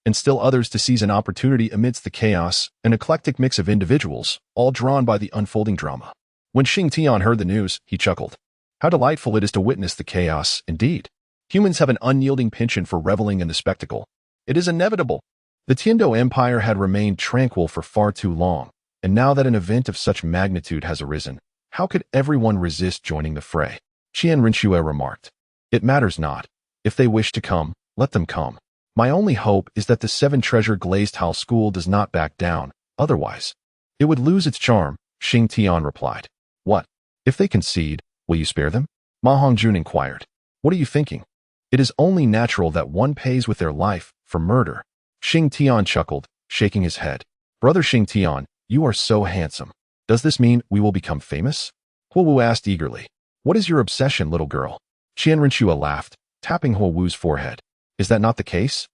and still others to seize an opportunity amidst the chaos, an eclectic mix of individuals, all drawn by the unfolding drama. When Xing Tian heard the news, he chuckled. How delightful it is to witness the chaos, indeed. Humans have an unyielding penchant for reveling in the spectacle. It is inevitable. The Tiando Empire had remained tranquil for far too long, and now that an event of such magnitude has arisen, how could everyone resist joining the fray? Qian Rinxue remarked. It matters not. If they wish to come, let them come. My only hope is that the Seven Treasure Glazed Tile School does not back down, otherwise it would lose its charm, Xing Tian replied. What? If they concede, will you spare them? Ma Hongjun inquired. What are you thinking? It is only natural that one pays with their life for murder. Xing Tian chuckled, shaking his head. Brother Xing Tian, you are so handsome. Does this mean we will become famous? Huo Wu asked eagerly. What is your obsession, little girl? Qian Rinxue laughed, tapping Huo Wu's forehead. Is that not the case?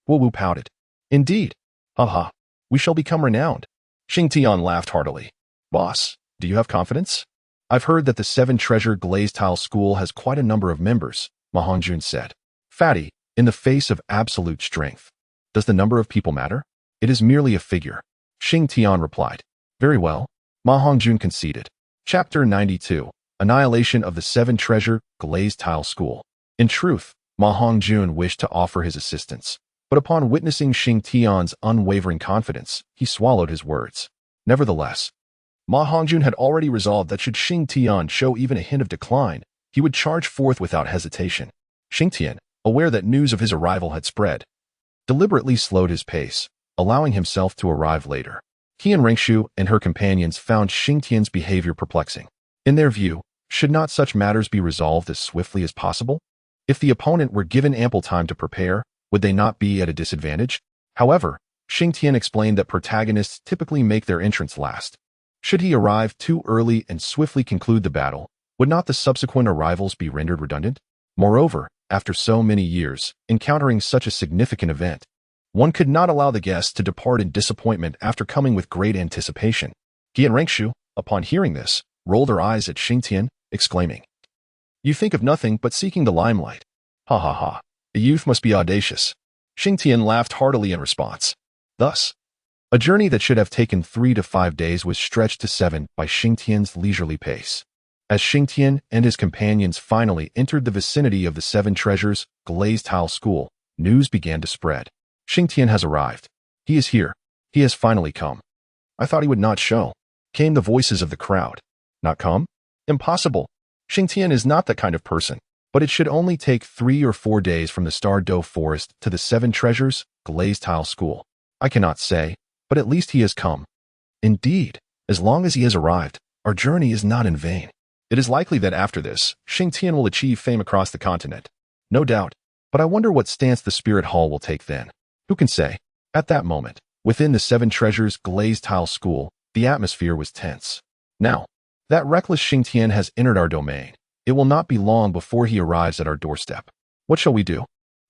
Huo Wu pouted. Indeed. Haha. We shall become renowned. Xing Tian laughed heartily. Boss, do you have confidence? I've heard that the Seven Treasure Glazed Tile School has quite a number of members, Ma Hongjun said. Fatty, in the face of absolute strength. Does the number of people matter? It is merely a figure. Xing Tian replied. Very well. Ma Hongjun conceded. Chapter 92. Annihilation of the Seven Treasure Glazed Tile School. In truth, Ma Hongjun wished to offer his assistance, but upon witnessing Xing Tian's unwavering confidence, he swallowed his words. Nevertheless, Ma Hongjun had already resolved that should Xing Tian show even a hint of decline, he would charge forth without hesitation. Xing Tian, aware that news of his arrival had spread, deliberately slowed his pace, allowing himself to arrive later. Qian Rinxue and her companions found Xing Tian's behavior perplexing. In their view, should not such matters be resolved as swiftly as possible? If the opponent were given ample time to prepare, would they not be at a disadvantage? However, Xing Tian explained that protagonists typically make their entrance last. Should he arrive too early and swiftly conclude the battle, would not the subsequent arrivals be rendered redundant? Moreover, after so many years, encountering such a significant event, one could not allow the guests to depart in disappointment after coming with great anticipation. Qian Rinxue, upon hearing this, rolled her eyes at Xing Tian, exclaiming, You think of nothing but seeking the limelight. Ha ha ha. A youth must be audacious. Xing Tian laughed heartily in response. Thus, a journey that should have taken 3 to 5 days was stretched to 7 by Xing Tian's leisurely pace. As Xing Tian and his companions finally entered the vicinity of the Seven Treasures Glazed Tile School, news began to spread. Xing Tian has arrived. He is here. He has finally come. I thought he would not show. Came the voices of the crowd. Not come? Impossible. Xing Tian is not that kind of person. But it should only take 3 or 4 days from the Star Dough Forest to the Seven Treasures Glazed Tile School. I cannot say, but at least he has come. Indeed, as long as he has arrived, our journey is not in vain. It is likely that after this, Xing Tian will achieve fame across the continent. No doubt, but I wonder what stance the Spirit Hall will take then. Who can say? At that moment, within the Seven Treasures Glazed Tile School, the atmosphere was tense. Now, that reckless Xing Tian has entered our domain. It will not be long before he arrives at our doorstep. What shall we do?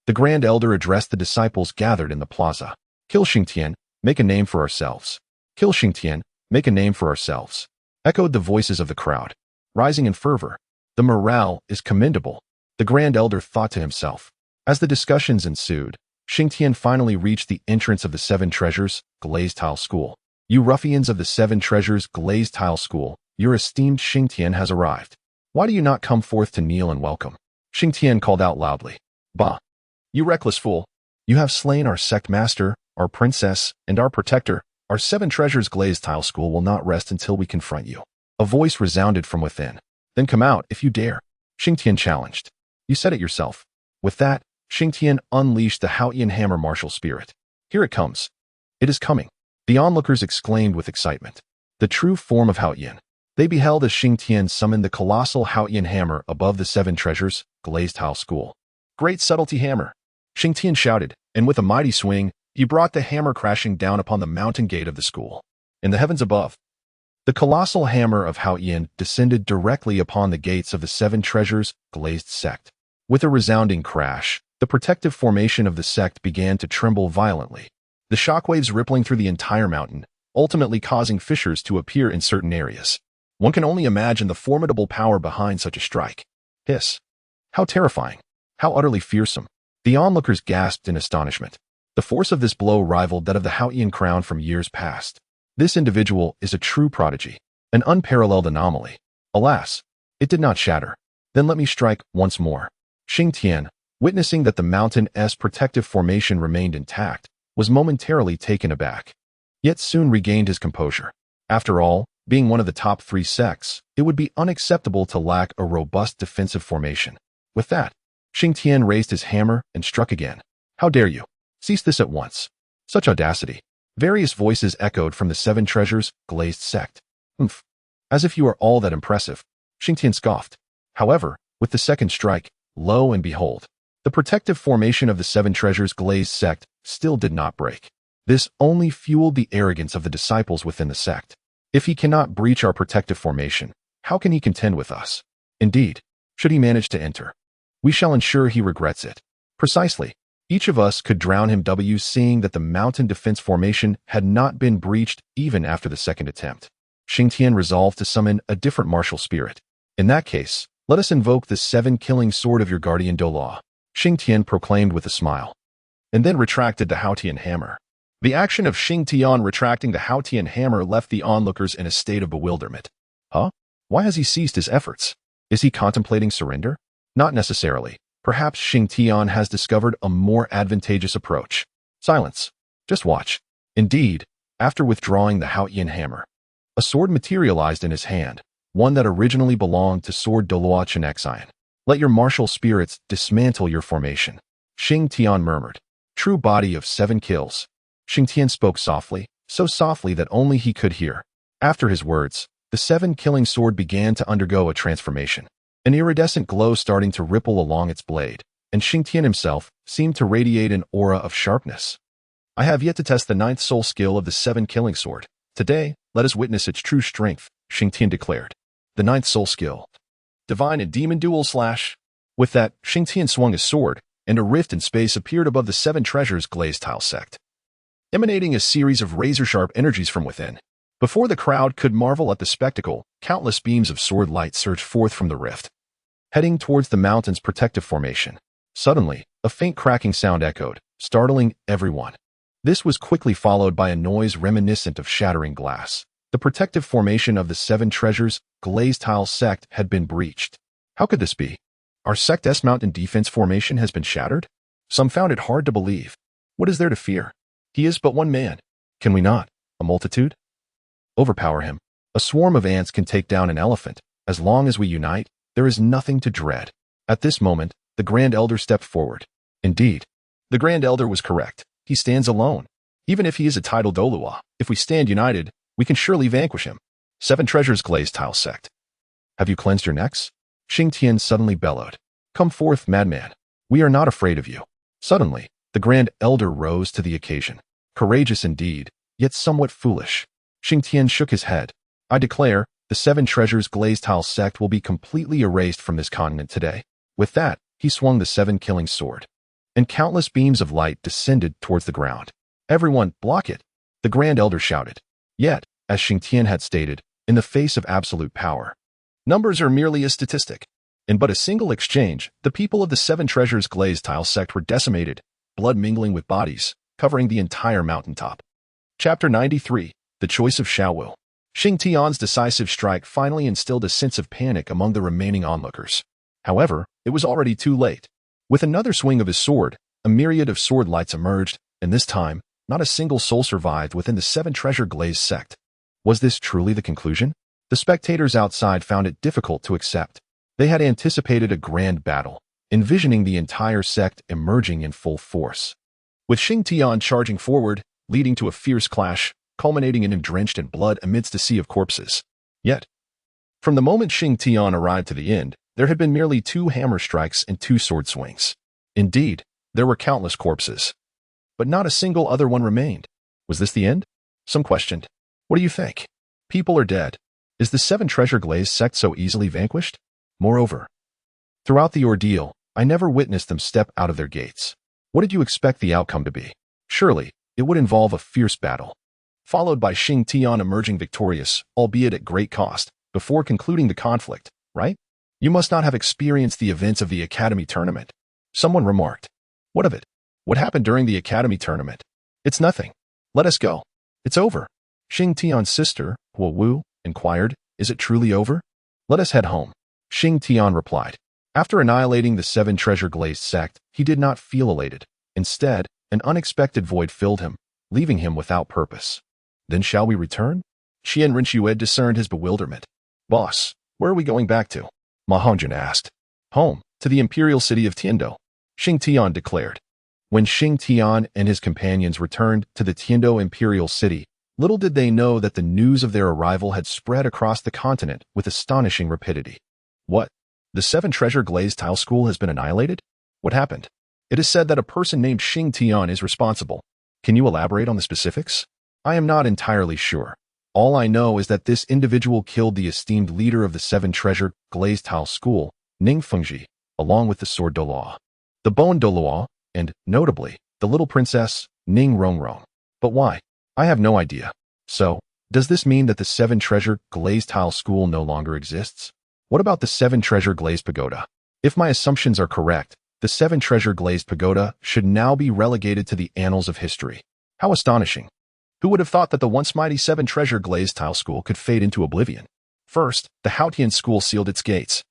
The Grand Elder addressed the disciples gathered in the plaza. Kill Xing Tian, make a name for ourselves. Kill Xing Tian, make a name for ourselves. Echoed the voices of the crowd. Rising in fervor, The morale is commendable, the Grand Elder thought to himself. As the discussions ensued, Xing Tian finally reached the entrance of the Seven Treasures Glazed Tile School. You ruffians of the Seven Treasures Glazed Tile School, your esteemed Xing Tian has arrived. Why do you not come forth to kneel and welcome? Xing Tian called out loudly. Bah! You reckless fool! You have slain our sect master, our princess, and our protector. Our Seven Treasures Glazed Tile School will not rest until we confront you. A voice resounded from within. Then come out, if you dare. Xing Tian challenged. You said it yourself. With that, Xing Tian unleashed the Haotian hammer martial spirit. Here it comes. It is coming. The onlookers exclaimed with excitement. The true form of Haotian. They beheld as Xing Tian summoned the colossal Haotian hammer above the Seven Treasures Glazed Tile School. Great subtlety hammer! Xing Tian shouted, and with a mighty swing, he brought the hammer crashing down upon the mountain gate of the school. In the heavens above, the colossal hammer of Haotian descended directly upon the gates of the Seven Treasures Glazed Sect. With a resounding crash, the protective formation of the sect began to tremble violently, the shockwaves rippling through the entire mountain, ultimately causing fissures to appear in certain areas. One can only imagine the formidable power behind such a strike. Hiss! How terrifying! How utterly fearsome! The onlookers gasped in astonishment. The force of this blow rivaled that of the Haotian crown from years past. This individual is a true prodigy, an unparalleled anomaly. Alas, it did not shatter. Then let me strike once more. Xing Tian, witnessing that the mountain's protective formation remained intact, was momentarily taken aback, yet soon regained his composure. After all, being one of the top 3 sects, it would be unacceptable to lack a robust defensive formation. With that, Xing Tian raised his hammer and struck again. How dare you? Cease this at once. Such audacity. Various voices echoed from the Seven Treasures Glazed Sect. Oomph. As if you are all that impressive. Xing Tian scoffed. However, with the second strike, lo and behold, the protective formation of the Seven Treasures Glazed Sect still did not break. This only fueled the arrogance of the disciples within the sect. If he cannot breach our protective formation, how can he contend with us? Indeed, should he manage to enter, we shall ensure he regrets it. Precisely. Each of us could drown him seeing that the mountain defense formation had not been breached even after the second attempt. Xing Tian resolved to summon a different martial spirit. In that case, let us invoke the 7-killing sword of your guardian Douluo, Xing Tian proclaimed with a smile, and then retracted the Haotian hammer. The action of Xing Tian retracting the Haotian hammer left the onlookers in a state of bewilderment. Huh? Why has he ceased his efforts? Is he contemplating surrender? Not necessarily. Perhaps Xing Tian has discovered a more advantageous approach. Silence. Just watch. Indeed, after withdrawing the Haotian hammer, a sword materialized in his hand, one that originally belonged to sword Douluo Continent. Let your martial spirits dismantle your formation. Xing Tian murmured. True body of 7 kills. Xing Tian spoke softly, so softly that only he could hear. After his words, the 7-killing sword began to undergo a transformation. An iridescent glow starting to ripple along its blade, and Xing Tian himself seemed to radiate an aura of sharpness. I have yet to test the 9th soul skill of the 7-killing sword. Today, let us witness its true strength, Xing Tian declared. The 9th soul skill. Divine and Demon Duel Slash. With that, Xing Tian swung his sword, and a rift in space appeared above the Seven Treasures Glazed Tile Sect, emanating a series of razor-sharp energies from within. Before the crowd could marvel at the spectacle, countless beams of sword light surged forth from the rift, heading towards the mountain's protective formation. Suddenly, a faint cracking sound echoed, startling everyone. This was quickly followed by a noise reminiscent of shattering glass. The protective formation of the Seven Treasures Glazed Tile Sect had been breached. How could this be? Our sect's mountain defense formation has been shattered? Some found it hard to believe. What is there to fear? He is but one man. Can we not? A multitude? Overpower him. A swarm of ants can take down an elephant. As long as we unite, there is nothing to dread. At this moment, the Grand Elder stepped forward. Indeed, the Grand Elder was correct. He stands alone. Even if he is a titled Douluo, if we stand united, we can surely vanquish him. Seven Treasures Glazed Tile Sect. Have you cleansed your necks? Xing Tian suddenly bellowed. Come forth, madman. We are not afraid of you. Suddenly, the Grand Elder rose to the occasion. Courageous indeed, yet somewhat foolish. Xing Tian shook his head. I declare, the Seven Treasures Glazed Tile Sect will be completely erased from this continent today. With that, he swung the 7-killing sword, and countless beams of light descended towards the ground. Everyone, block it! The Grand Elder shouted. Yet, as Xing Tian had stated, in the face of absolute power, numbers are merely a statistic. In but a single exchange, the people of the Seven Treasures glazed tile sect were decimated, blood mingling with bodies, covering the entire mountaintop. Chapter 93. The Choice of Xiaowu. Xing Tian's decisive strike finally instilled a sense of panic among the remaining onlookers. However, it was already too late. With another swing of his sword, a myriad of sword lights emerged, and this time, not a single soul survived within the Seven Treasure glazed sect. Was this truly the conclusion? The spectators outside found it difficult to accept. They had anticipated a grand battle, envisioning the entire sect emerging in full force. With Xing Tian charging forward, leading to a fierce clash, culminating in him drenched in blood amidst a sea of corpses. Yet, from the moment Xing Tian arrived to the end, there had been merely 2 hammer strikes and 2 sword swings. Indeed, there were countless corpses. But not a single other one remained. Was this the end? Some questioned. What do you think? People are dead. Is the Seven Treasure glazed sect so easily vanquished? Moreover, throughout the ordeal, I never witnessed them step out of their gates. What did you expect the outcome to be? Surely, it would involve a fierce battle, followed by Xing Tian emerging victorious, albeit at great cost, before concluding the conflict, right? You must not have experienced the events of the Academy tournament. Someone remarked. What of it? What happened during the Academy tournament? It's nothing. Let us go. It's over. Xing Tian's sister, Huo Wu, inquired, is it truly over? Let us head home. Xing Tian replied. After annihilating the Seven Treasure glazed sect, he did not feel elated. Instead, an unexpected void filled him, leaving him without purpose. Then shall we return? Qian Rinxue discerned his bewilderment. Boss, where are we going back to? Ma Hongjin asked. Home, to the imperial city of Tiando, Xing Tian declared. When Xing Tian and his companions returned to the Tiando imperial city, little did they know that the news of their arrival had spread across the continent with astonishing rapidity. What? The Seven Treasure glazed tile school has been annihilated? What happened? It is said that a person named Xing Tian is responsible. Can you elaborate on the specifics? I am not entirely sure. All I know is that this individual killed the esteemed leader of the Seven Treasure glazed tile school, Ning Fengji, along with the sword Douluo, the bone Douluo, and, notably, the little princess, Ning Rongrong. But why? I have no idea. So, does this mean that the Seven Treasure glazed tile school no longer exists? What about the Seven Treasure glazed pagoda? If my assumptions are correct, the Seven Treasure glazed pagoda should now be relegated to the annals of history. How astonishing. Who would have thought that the once mighty Seven Treasure glazed tile school could fade into oblivion? First, the Haotian school sealed its gates.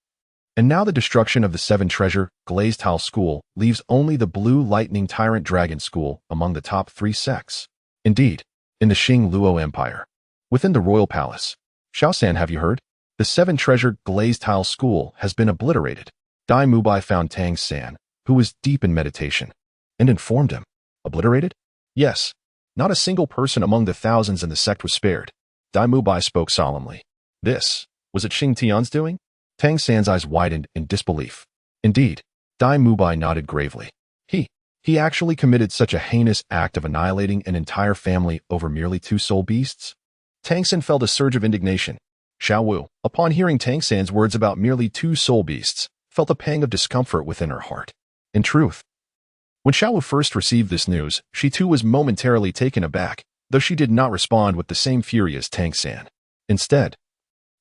And now the destruction of the Seven Treasure glazed tile school leaves only the Blue Lightning Tyrant Dragon School among the top 3 sects. Indeed, in the Xing Luo Empire, within the royal palace. Shaosan, have you heard? The Seven Treasure glazed tile school has been obliterated. Dai Mubai found Tang San, who was deep in meditation, and informed him. Obliterated? Yes. Not a single person among the thousands in the sect was spared. Dai Mubai spoke solemnly. Was it Xing Tian's doing? Tang San's eyes widened in disbelief. Indeed, Dai Mubai nodded gravely. He actually committed such a heinous act of annihilating an entire family over merely 2 soul beasts? Tang San felt a surge of indignation. Xiaowu, upon hearing Tang San's words about merely 2 soul beasts, felt a pang of discomfort within her heart. In truth, when Xiaowu first received this news, she too was momentarily taken aback, though she did not respond with the same fury as Tang San. Instead,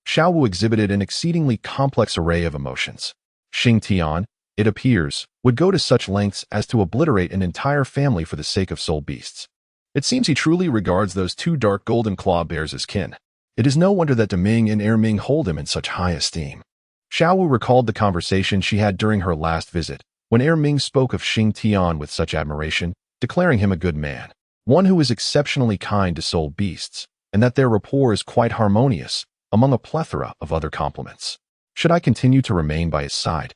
Xiaowu exhibited an exceedingly complex array of emotions. Xing Tian, it appears, would go to such lengths as to obliterate an entire family for the sake of soul beasts. It seems he truly regards those 2 dark golden claw bears as kin. It is no wonder that Deming and Erming hold him in such high esteem. Xiaowu recalled the conversation she had during her last visit, when Erming spoke of Xing Tian with such admiration, declaring him a good man, one who is exceptionally kind to soul beasts, and that their rapport is quite harmonious, among a plethora of other compliments. Should I continue to remain by his side?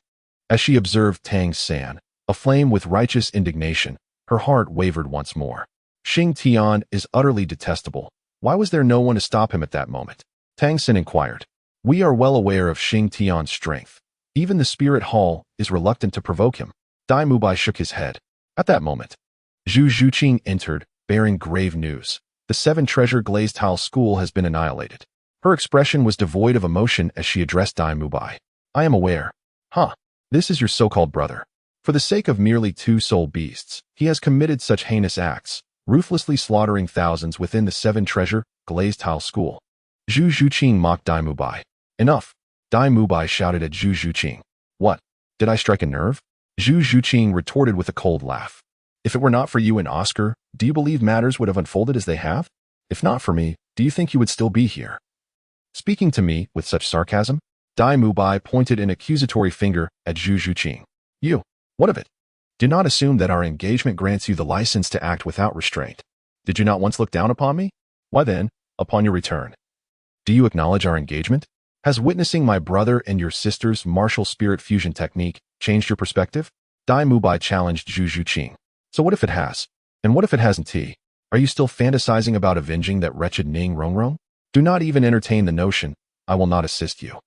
As she observed Tang San, aflame with righteous indignation, her heart wavered once more. Xing Tian is utterly detestable. Why was there no one to stop him at that moment? Tang San inquired. We are well aware of Xing Tian's strength. Even the Spirit Hall is reluctant to provoke him. Dai Mubai shook his head. At that moment, Zhu Zhuqing entered, bearing grave news. The Seven Treasure glazed tile school has been annihilated. Her expression was devoid of emotion as she addressed Dai Mubai. I am aware. This is your so-called brother. For the sake of merely 2 soul beasts, he has committed such heinous acts, ruthlessly slaughtering thousands within the Seven Treasure glazed tile school. Zhu Zhuqing mocked Dai Mubai. Enough! Dai Mubai shouted at Zhu Zhuqing. What? Did I strike a nerve? Zhu Zhuqing retorted with a cold laugh. If it were not for you and Oscar, do you believe matters would have unfolded as they have? If not for me, do you think you would still be here? Speaking to me with such sarcasm, Dai Mubai pointed an accusatory finger at Zhu Zhuqing. You, what of it? Do not assume that our engagement grants you the license to act without restraint. Did you not once look down upon me? Why then, upon your return, do you acknowledge our engagement? Has witnessing my brother and your sister's martial spirit fusion technique changed your perspective? Dai Mubai challenged Zhu Zhuqing. So what if it has? And what if it hasn't? Are you still fantasizing about avenging that wretched Ning Rongrong? Do not even entertain the notion. I will not assist you.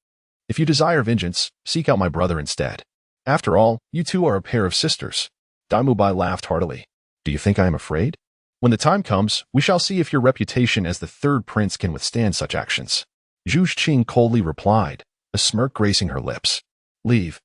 If you desire vengeance, seek out my brother instead. After all, you two are a pair of sisters. Dai Mubai laughed heartily. Do you think I am afraid? When the time comes, we shall see if your reputation as the third prince can withstand such actions. Zhu Zhuqing coldly replied, a smirk gracing her lips. Leave.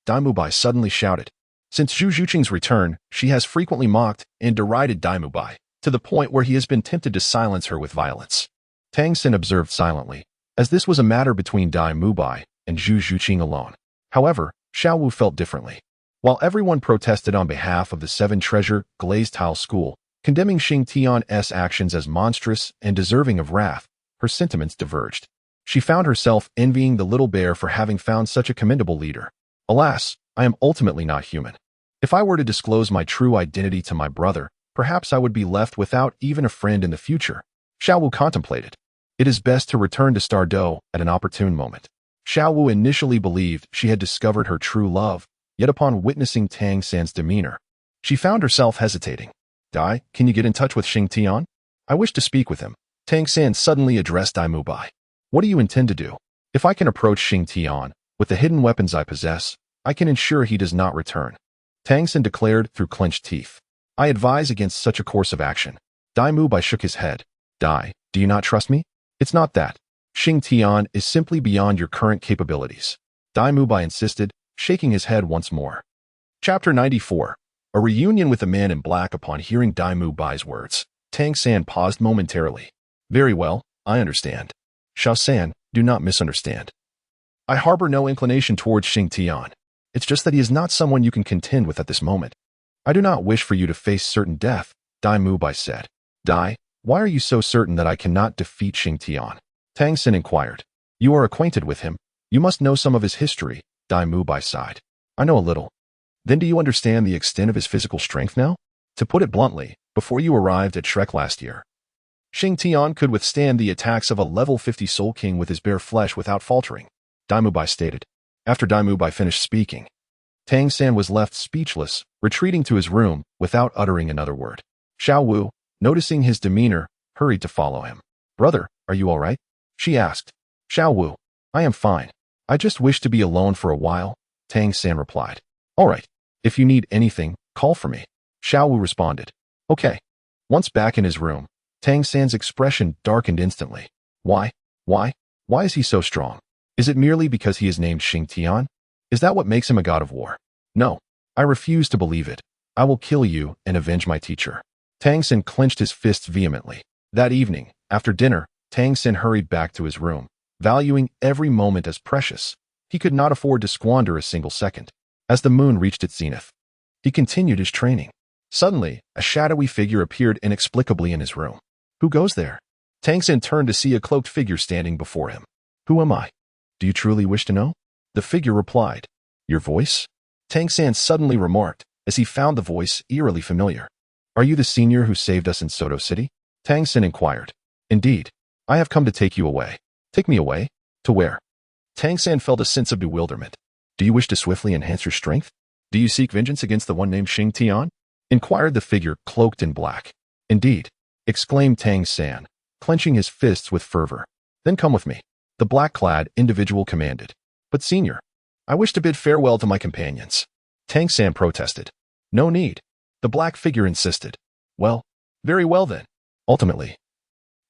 Dai Mubai suddenly shouted. Since Zhu Zhuqing's return, she has frequently mocked and derided Dai Mubai, to the point where he has been tempted to silence her with violence. Tang Xin observed silently, as this was a matter between Dai Mubai and Zhu Zhuqing alone. However, Xiao Wu felt differently. While everyone protested on behalf of the Seven Treasure Glazed Tile School, condemning Xing Tian's actions as monstrous and deserving of wrath, her sentiments diverged. She found herself envying the little bear for having found such a commendable leader. Alas, I am ultimately not human. If I were to disclose my true identity to my brother, perhaps I would be left without even a friend in the future. Xiao Wu contemplated. It is best to return to Stardo at an opportune moment. Xiao Wu initially believed she had discovered her true love, yet upon witnessing Tang San's demeanor, she found herself hesitating. Dai, can you get in touch with Xing Tian? I wish to speak with him. Tang San suddenly addressed Dai Mubai. What do you intend to do? If I can approach Xing Tian with the hidden weapons I possess, I can ensure he does not return. Tang San declared through clenched teeth. I advise against such a course of action. Dai Mubai shook his head. Dai, do you not trust me? It's not that. Xing Tian is simply beyond your current capabilities. Dai Mubai insisted, shaking his head once more. Chapter 94. A reunion with the man in black. Upon hearing Dai Mubai's words, Tang San paused momentarily. Very well, I understand. Xiao San, do not misunderstand. I harbor no inclination towards Xing Tian. It's just that he is not someone you can contend with at this moment. I do not wish for you to face certain death, Dai Mubai said. Dai, why are you so certain that I cannot defeat Xing Tian? Tang Xin inquired. You are acquainted with him. You must know some of his history, Dai Mubai sighed. I know a little. Then do you understand the extent of his physical strength now? To put it bluntly, before you arrived at Shrek last year, Xing Tian could withstand the attacks of a level 50 Soul King with his bare flesh without faltering, Dai Mubai stated. After Dai Mubai finished speaking, Tang San was left speechless, retreating to his room without uttering another word. Xiao Wu, noticing his demeanor, hurried to follow him. Brother, are you all right? She asked. Xiao Wu, I am fine. I just wish to be alone for a while, Tang San replied. All right. If you need anything, call for me. Xiao Wu responded. Okay. Once back in his room, Tang San's expression darkened instantly. Why? Why is he so strong? Is it merely because he is named Xing Tian? Is that what makes him a god of war? No. I refuse to believe it. I will kill you and avenge my teacher. Tang San clenched his fists vehemently. That evening, after dinner, Tang San hurried back to his room, valuing every moment as precious. He could not afford to squander a single second. As the moon reached its zenith, he continued his training. Suddenly, a shadowy figure appeared inexplicably in his room. Who goes there? Tang San turned to see a cloaked figure standing before him. Who am I? Do you truly wish to know? The figure replied. Your voice? Tang San suddenly remarked, as he found the voice eerily familiar. Are you the senior who saved us in Soto City? Tang San inquired. Indeed. I have come to take you away. Take me away? To where? Tang San felt a sense of bewilderment. Do you wish to swiftly enhance your strength? Do you seek vengeance against the one named Xing Tian? Inquired the figure cloaked in black. Indeed. Exclaimed Tang San, clenching his fists with fervor. Then come with me. The black-clad individual commanded. But senior, I wish to bid farewell to my companions. Tang San protested. No need. The black figure insisted. Well, very well then. Ultimately,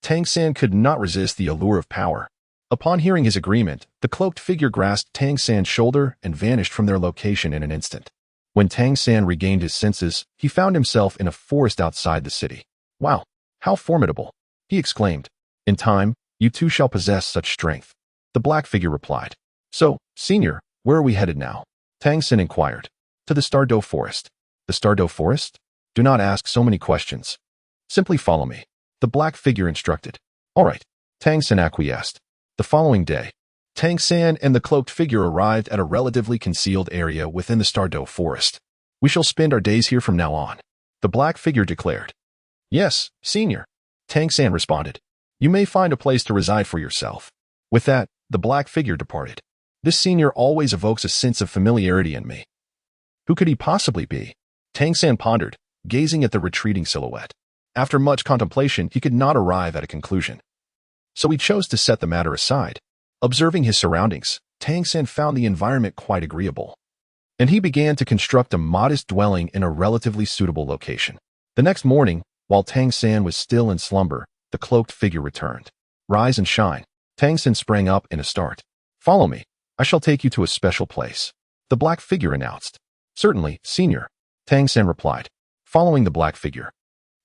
Tang San could not resist the allure of power. Upon hearing his agreement, the cloaked figure grasped Tang San's shoulder and vanished from their location in an instant. When Tang San regained his senses, he found himself in a forest outside the city. Wow, how formidable, he exclaimed. In time, you too shall possess such strength. The black figure replied. So, senior, where are we headed now? Tang Xin inquired. To the Douluo Forest. The Douluo Forest? Do not ask so many questions. Simply follow me. The black figure instructed. All right. Tang Xin acquiesced. The following day, Tang Xin and the cloaked figure arrived at a relatively concealed area within the Douluo Forest. We shall spend our days here from now on, the black figure declared. Yes, senior, Tang Xin responded. You may find a place to reside for yourself. With that, the black figure departed. This senior always evokes a sense of familiarity in me. Who could he possibly be? Tang Xin pondered, gazing at the retreating silhouette. After much contemplation, he could not arrive at a conclusion. So he chose to set the matter aside. Observing his surroundings, Tang Xin found the environment quite agreeable. And he began to construct a modest dwelling in a relatively suitable location. The next morning, while Tang Xin was still in slumber, the cloaked figure returned. Rise and shine. Tang Xin sprang up in a start. Follow me. I shall take you to a special place, the black figure announced. Certainly, senior, Tang Xin replied. Following the black figure,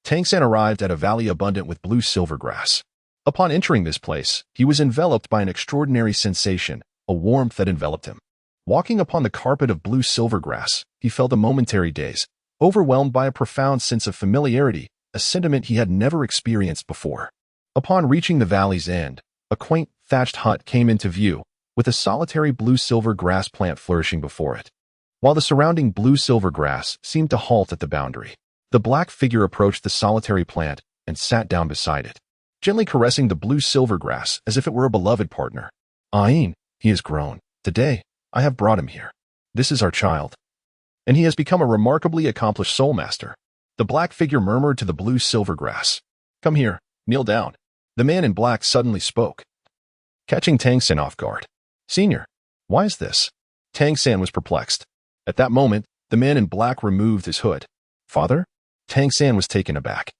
Tang Xin arrived at a valley abundant with blue silver grass. Upon entering this place, he was enveloped by an extraordinary sensation, a warmth that enveloped him. Walking upon the carpet of blue silver grass, he felt a momentary daze, overwhelmed by a profound sense of familiarity, a sentiment he had never experienced before. Upon reaching the valley's end, a quaint thatched hut came into view, with a solitary blue-silver grass plant flourishing before it. While the surrounding blue-silver grass seemed to halt at the boundary, the black figure approached the solitary plant and sat down beside it, gently caressing the blue-silver grass as if it were a beloved partner. Ain, he has grown. Today, I have brought him here. This is our child. And he has become a remarkably accomplished soul master. The black figure murmured to the blue-silver grass. Come here, kneel down. The man in black suddenly spoke, catching Tang Xin off guard. Senior, why is this? Tang Xin was perplexed. At that moment, the man in black removed his hood. Father? Tang Xin was taken aback,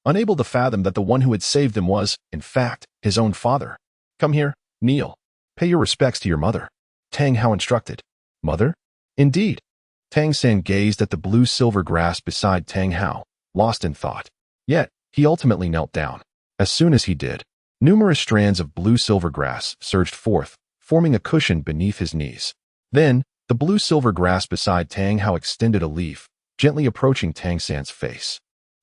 unable to fathom that the one who had saved him was, in fact, his own father. Come here, kneel. Pay your respects to your mother. Tang Hao instructed. Mother? Indeed. Tang Xin gazed at the blue-silver grass beside Tang Hao, lost in thought. Yet, he ultimately knelt down. As soon as he did, numerous strands of blue-silver grass surged forth, forming a cushion beneath his knees. Then, the blue-silver grass beside Tang Hao extended a leaf, gently approaching Tang Xin's face.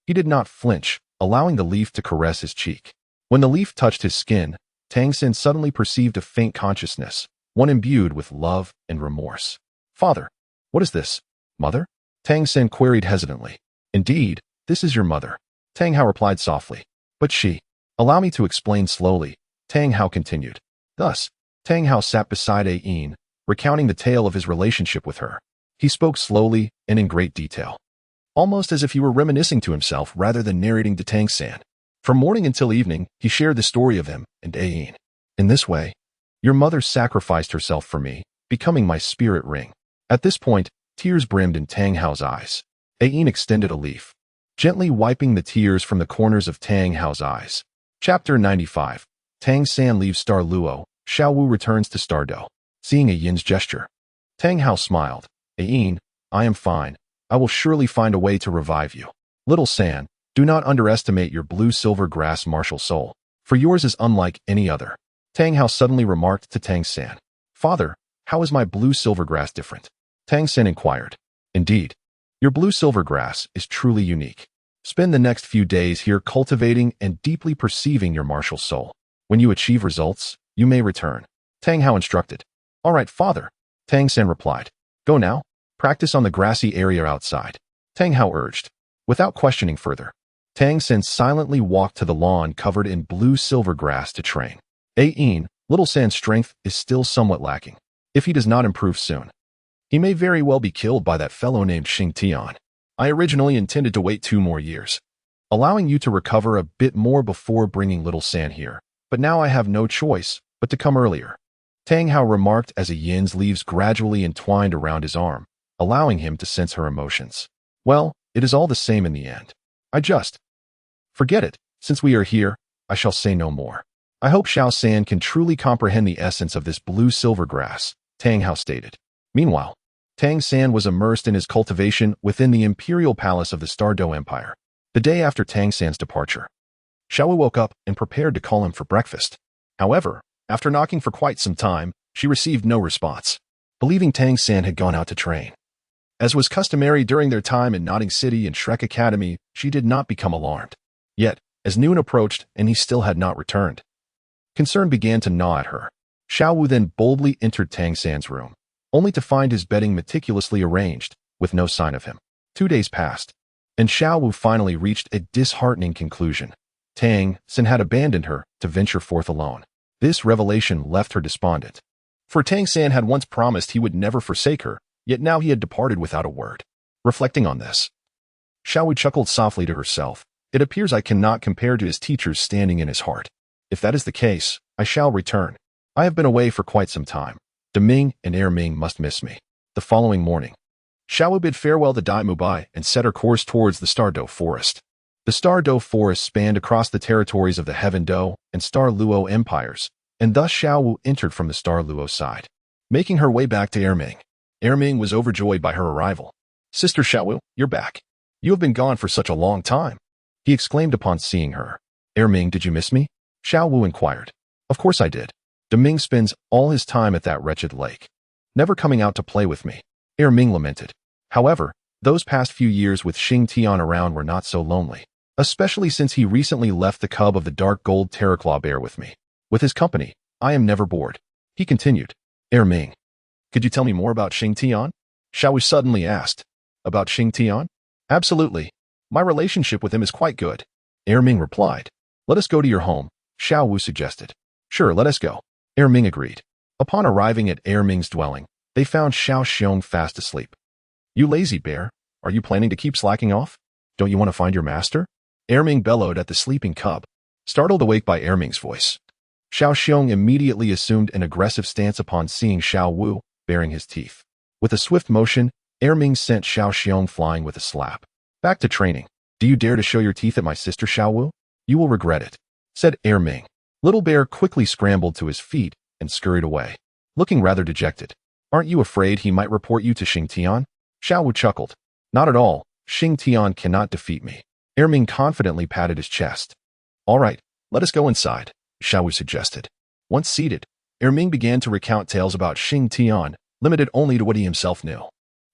He did not flinch, allowing the leaf to caress his cheek. When the leaf touched his skin, Tang Xin suddenly perceived a faint consciousness, one imbued with love and remorse. Father, what is this? Mother? Tang Xin queried hesitantly. Indeed, this is your mother. Tang Hao replied softly. But she. Allow me to explain slowly, Tang Hao continued. Thus, Tang Hao sat beside Ain, recounting the tale of his relationship with her. He spoke slowly and in great detail, almost as if he were reminiscing to himself rather than narrating to Tang Xin. From morning until evening, he shared the story of him and Ain. In this way, your mother sacrificed herself for me, becoming my spirit ring. At this point, tears brimmed in Tang Hao's eyes. Ain extended a leaf, gently wiping the tears from the corners of Tang Hao's eyes. Chapter 95. Tang Xin leaves Douluo. Xiao Wu returns to Douluo. Seeing Yin's gesture, Tang Hao smiled. Ain, I am fine. I will surely find a way to revive you. Little San, do not underestimate your blue-silver grass martial soul, for yours is unlike any other. Tang Hao suddenly remarked to Tang Xin. Father, how is my blue-silver grass different? Tang Xin inquired. Indeed, your blue-silver grass is truly unique. Spend the next few days here cultivating and deeply perceiving your martial soul. When you achieve results, you may return. Tang Hao instructed. All right, father. Tang Xin replied. Go now. Practice on the grassy area outside. Tang Hao urged. Without questioning further, Tang Xin silently walked to the lawn covered in blue-silver grass to train. Ain, little San's strength is still somewhat lacking. If he does not improve soon, he may very well be killed by that fellow named Xing Tian. I originally intended to wait 2 more years, allowing you to recover a bit more before bringing little San here. But now I have no choice but to come earlier. Tang Hao remarked as Yin's leaves gradually entwined around his arm, allowing him to sense her emotions. Well, it is all the same in the end. I just forget it. Since we are here, I shall say no more. I hope Xiao San can truly comprehend the essence of this blue-silver grass, Tang Hao stated. Meanwhile, Tang San was immersed in his cultivation within the imperial palace of the Douluo Empire. The day after Tang San's departure, Xiao Wu woke up and prepared to call him for breakfast. However, after knocking for quite some time, she received no response. believing Tang San had gone out to train. As was customary during their time in Notting City and Shrek Academy, she did not become alarmed. Yet, as noon approached and he still had not returned, concern began to gnaw at her. Xiao Wu then boldly entered Tang San's room, only to find his bedding meticulously arranged, with no sign of him. 2 days passed, and Xiao Wu finally reached a disheartening conclusion. Tang San had abandoned her to venture forth alone. This revelation left her despondent. For Tang San had once promised he would never forsake her, yet now he had departed without a word. Reflecting on this, Xiao Wu chuckled softly to herself. It appears I cannot compare to his teachers standing in his heart. If that is the case, I shall return. I have been away for quite some time. Deming and Ming must miss me. The following morning, Xiao Wu bid farewell to Dai Mubai and set her course towards the Star Do Forest. The Star Do Forest spanned across the territories of the Heaven Do and Star Luo empires, and thus Xiao Wu entered from the Star Luo side. Making her way back to Ming, Ming was overjoyed by her arrival. Sister Xiao Wu, you're back. You have been gone for such a long time, he exclaimed upon seeing her. Ming, did you miss me? Xiao Wu inquired. Of course I did. Deming spends all his time at that wretched lake, never coming out to play with me, Ming lamented. However, those past few years with Xing Tian around were not so lonely, especially since he recently left the cub of the dark gold terraclaw bear with me. With his company, I am never bored, he continued. Ming, could you tell me more about Xing Tian? Xiao Wu suddenly asked. About Xing Tian? Absolutely. My relationship with him is quite good, Ming replied. Let us go to your home, Xiao Wu suggested. Sure, let us go, Ming agreed. Upon arriving at Ming's dwelling, they found Xiao Xiong fast asleep. You lazy bear, are you planning to keep slacking off? Don't you want to find your master? Ming bellowed at the sleeping cub, startled awake by Ming's voice. Xiao Xiong immediately assumed an aggressive stance upon seeing Xiao Wu, baring his teeth. With a swift motion, Ming sent Xiao Xiong flying with a slap. Back to training. Do you dare to show your teeth at my sister Xiao Wu? You will regret it, said Ming. Little Bear quickly scrambled to his feet and scurried away, looking rather dejected. Aren't you afraid he might report you to Xing Tian? Xiao Wu chuckled. Not at all. Xing Tian cannot defeat me. Ming confidently patted his chest. All right, let us go inside, Xiao Wu suggested. Once seated, Ming began to recount tales about Xing Tian, limited only to what he himself knew.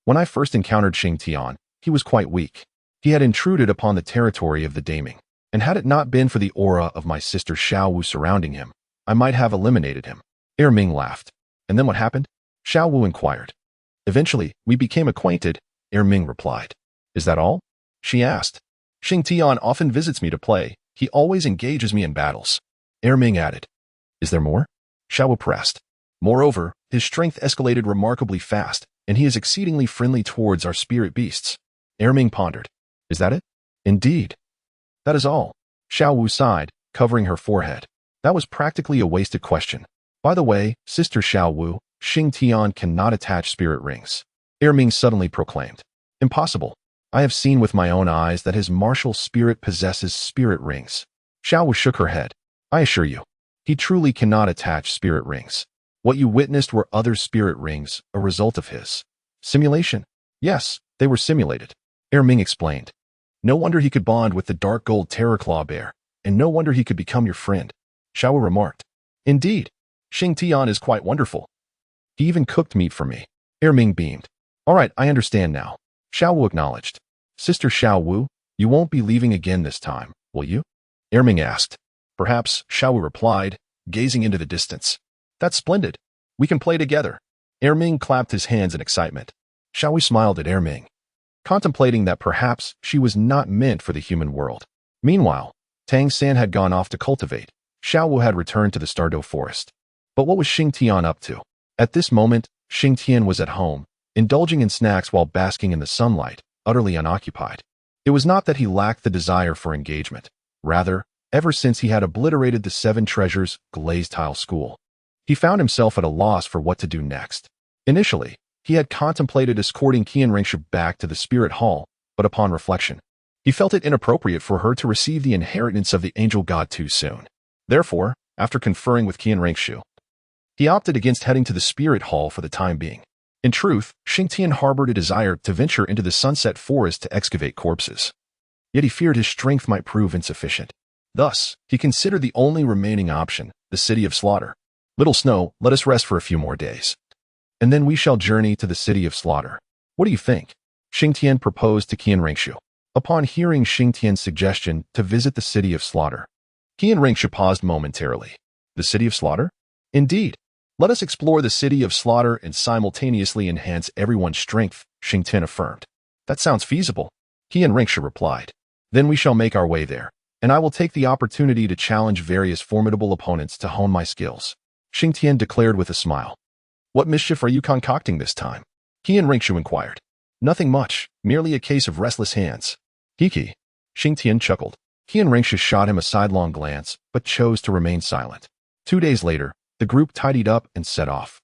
When I first encountered Xing Tian, he was quite weak. He had intruded upon the territory of the Daming, and had it not been for the aura of my sister Xiao Wu surrounding him, I might have eliminated him. Ming laughed. And then what happened? Xiao Wu inquired. Eventually, we became acquainted, Ming replied. Is that all? She asked. Xing Tian often visits me to play. He always engages me in battles, Ming added. Is there more? Xiao Wu pressed. Moreover, his strength escalated remarkably fast, and he is exceedingly friendly towards our spirit beasts. Ming pondered. Is that it? Indeed. That is all. Xiao Wu sighed, covering her forehead. That was practically a wasted question. By the way, Sister Xiao Wu, Xing Tian cannot attach spirit rings, Ming suddenly proclaimed. Impossible. I have seen with my own eyes that his martial spirit possesses spirit rings. Xiao Wu shook her head. I assure you, he truly cannot attach spirit rings. What you witnessed were other spirit rings, a result of his simulation. Yes, they were simulated, Ming explained. No wonder he could bond with the dark gold terraclaw bear, and no wonder he could become your friend, Xiao Wu remarked. Indeed, Xing Tian is quite wonderful. He even cooked meat for me, Ming beamed. All right, I understand now, Xiao Wu acknowledged. Sister Xiao Wu, you won't be leaving again this time, will you? Ming asked. Perhaps, Xiao Wu replied, gazing into the distance. That's splendid. We can play together. Ming clapped his hands in excitement. Xiao Wu smiled at Ming, contemplating that perhaps she was not meant for the human world. Meanwhile, Tang San had gone off to cultivate. Xiao Wu had returned to the Star Do Forest. But what was Xing Tian up to? At this moment, Xing Tian was at home, indulging in snacks while basking in the sunlight, utterly unoccupied. It was not that he lacked the desire for engagement. Rather, ever since he had obliterated the 7 Treasures glazed tile school, he found himself at a loss for what to do next. Initially, he had contemplated escorting Qian Ringshu back to the Spirit Hall, but upon reflection, he felt it inappropriate for her to receive the inheritance of the angel god too soon. Therefore, after conferring with Qian Ringshu, he opted against heading to the Spirit Hall for the time being. In truth, Xing Tian harbored a desire to venture into the Sunset Forest to excavate corpses. Yet he feared his strength might prove insufficient. Thus, he considered the only remaining option, the City of Slaughter. Little Snow, let us rest for a few more days, and then we shall journey to the city of slaughter. What do you think? Xing Tian proposed to Qian Ringshu. Upon hearing Xing Tian's suggestion to visit the city of slaughter, Qian Ringshu paused momentarily. The city of slaughter? Indeed. Let us explore the city of slaughter and simultaneously enhance everyone's strength, Xing Tian affirmed. That sounds feasible, Qian Ringshu replied. Then we shall make our way there, and I will take the opportunity to challenge various formidable opponents to hone my skills, Xing Tian declared with a smile. What mischief are you concocting this time? Qian Ringshu inquired. Nothing much, merely a case of restless hands. Hiki. Xing Tian chuckled. Qian Ringshu shot him a sidelong glance, but chose to remain silent. 2 days later, the group tidied up and set off.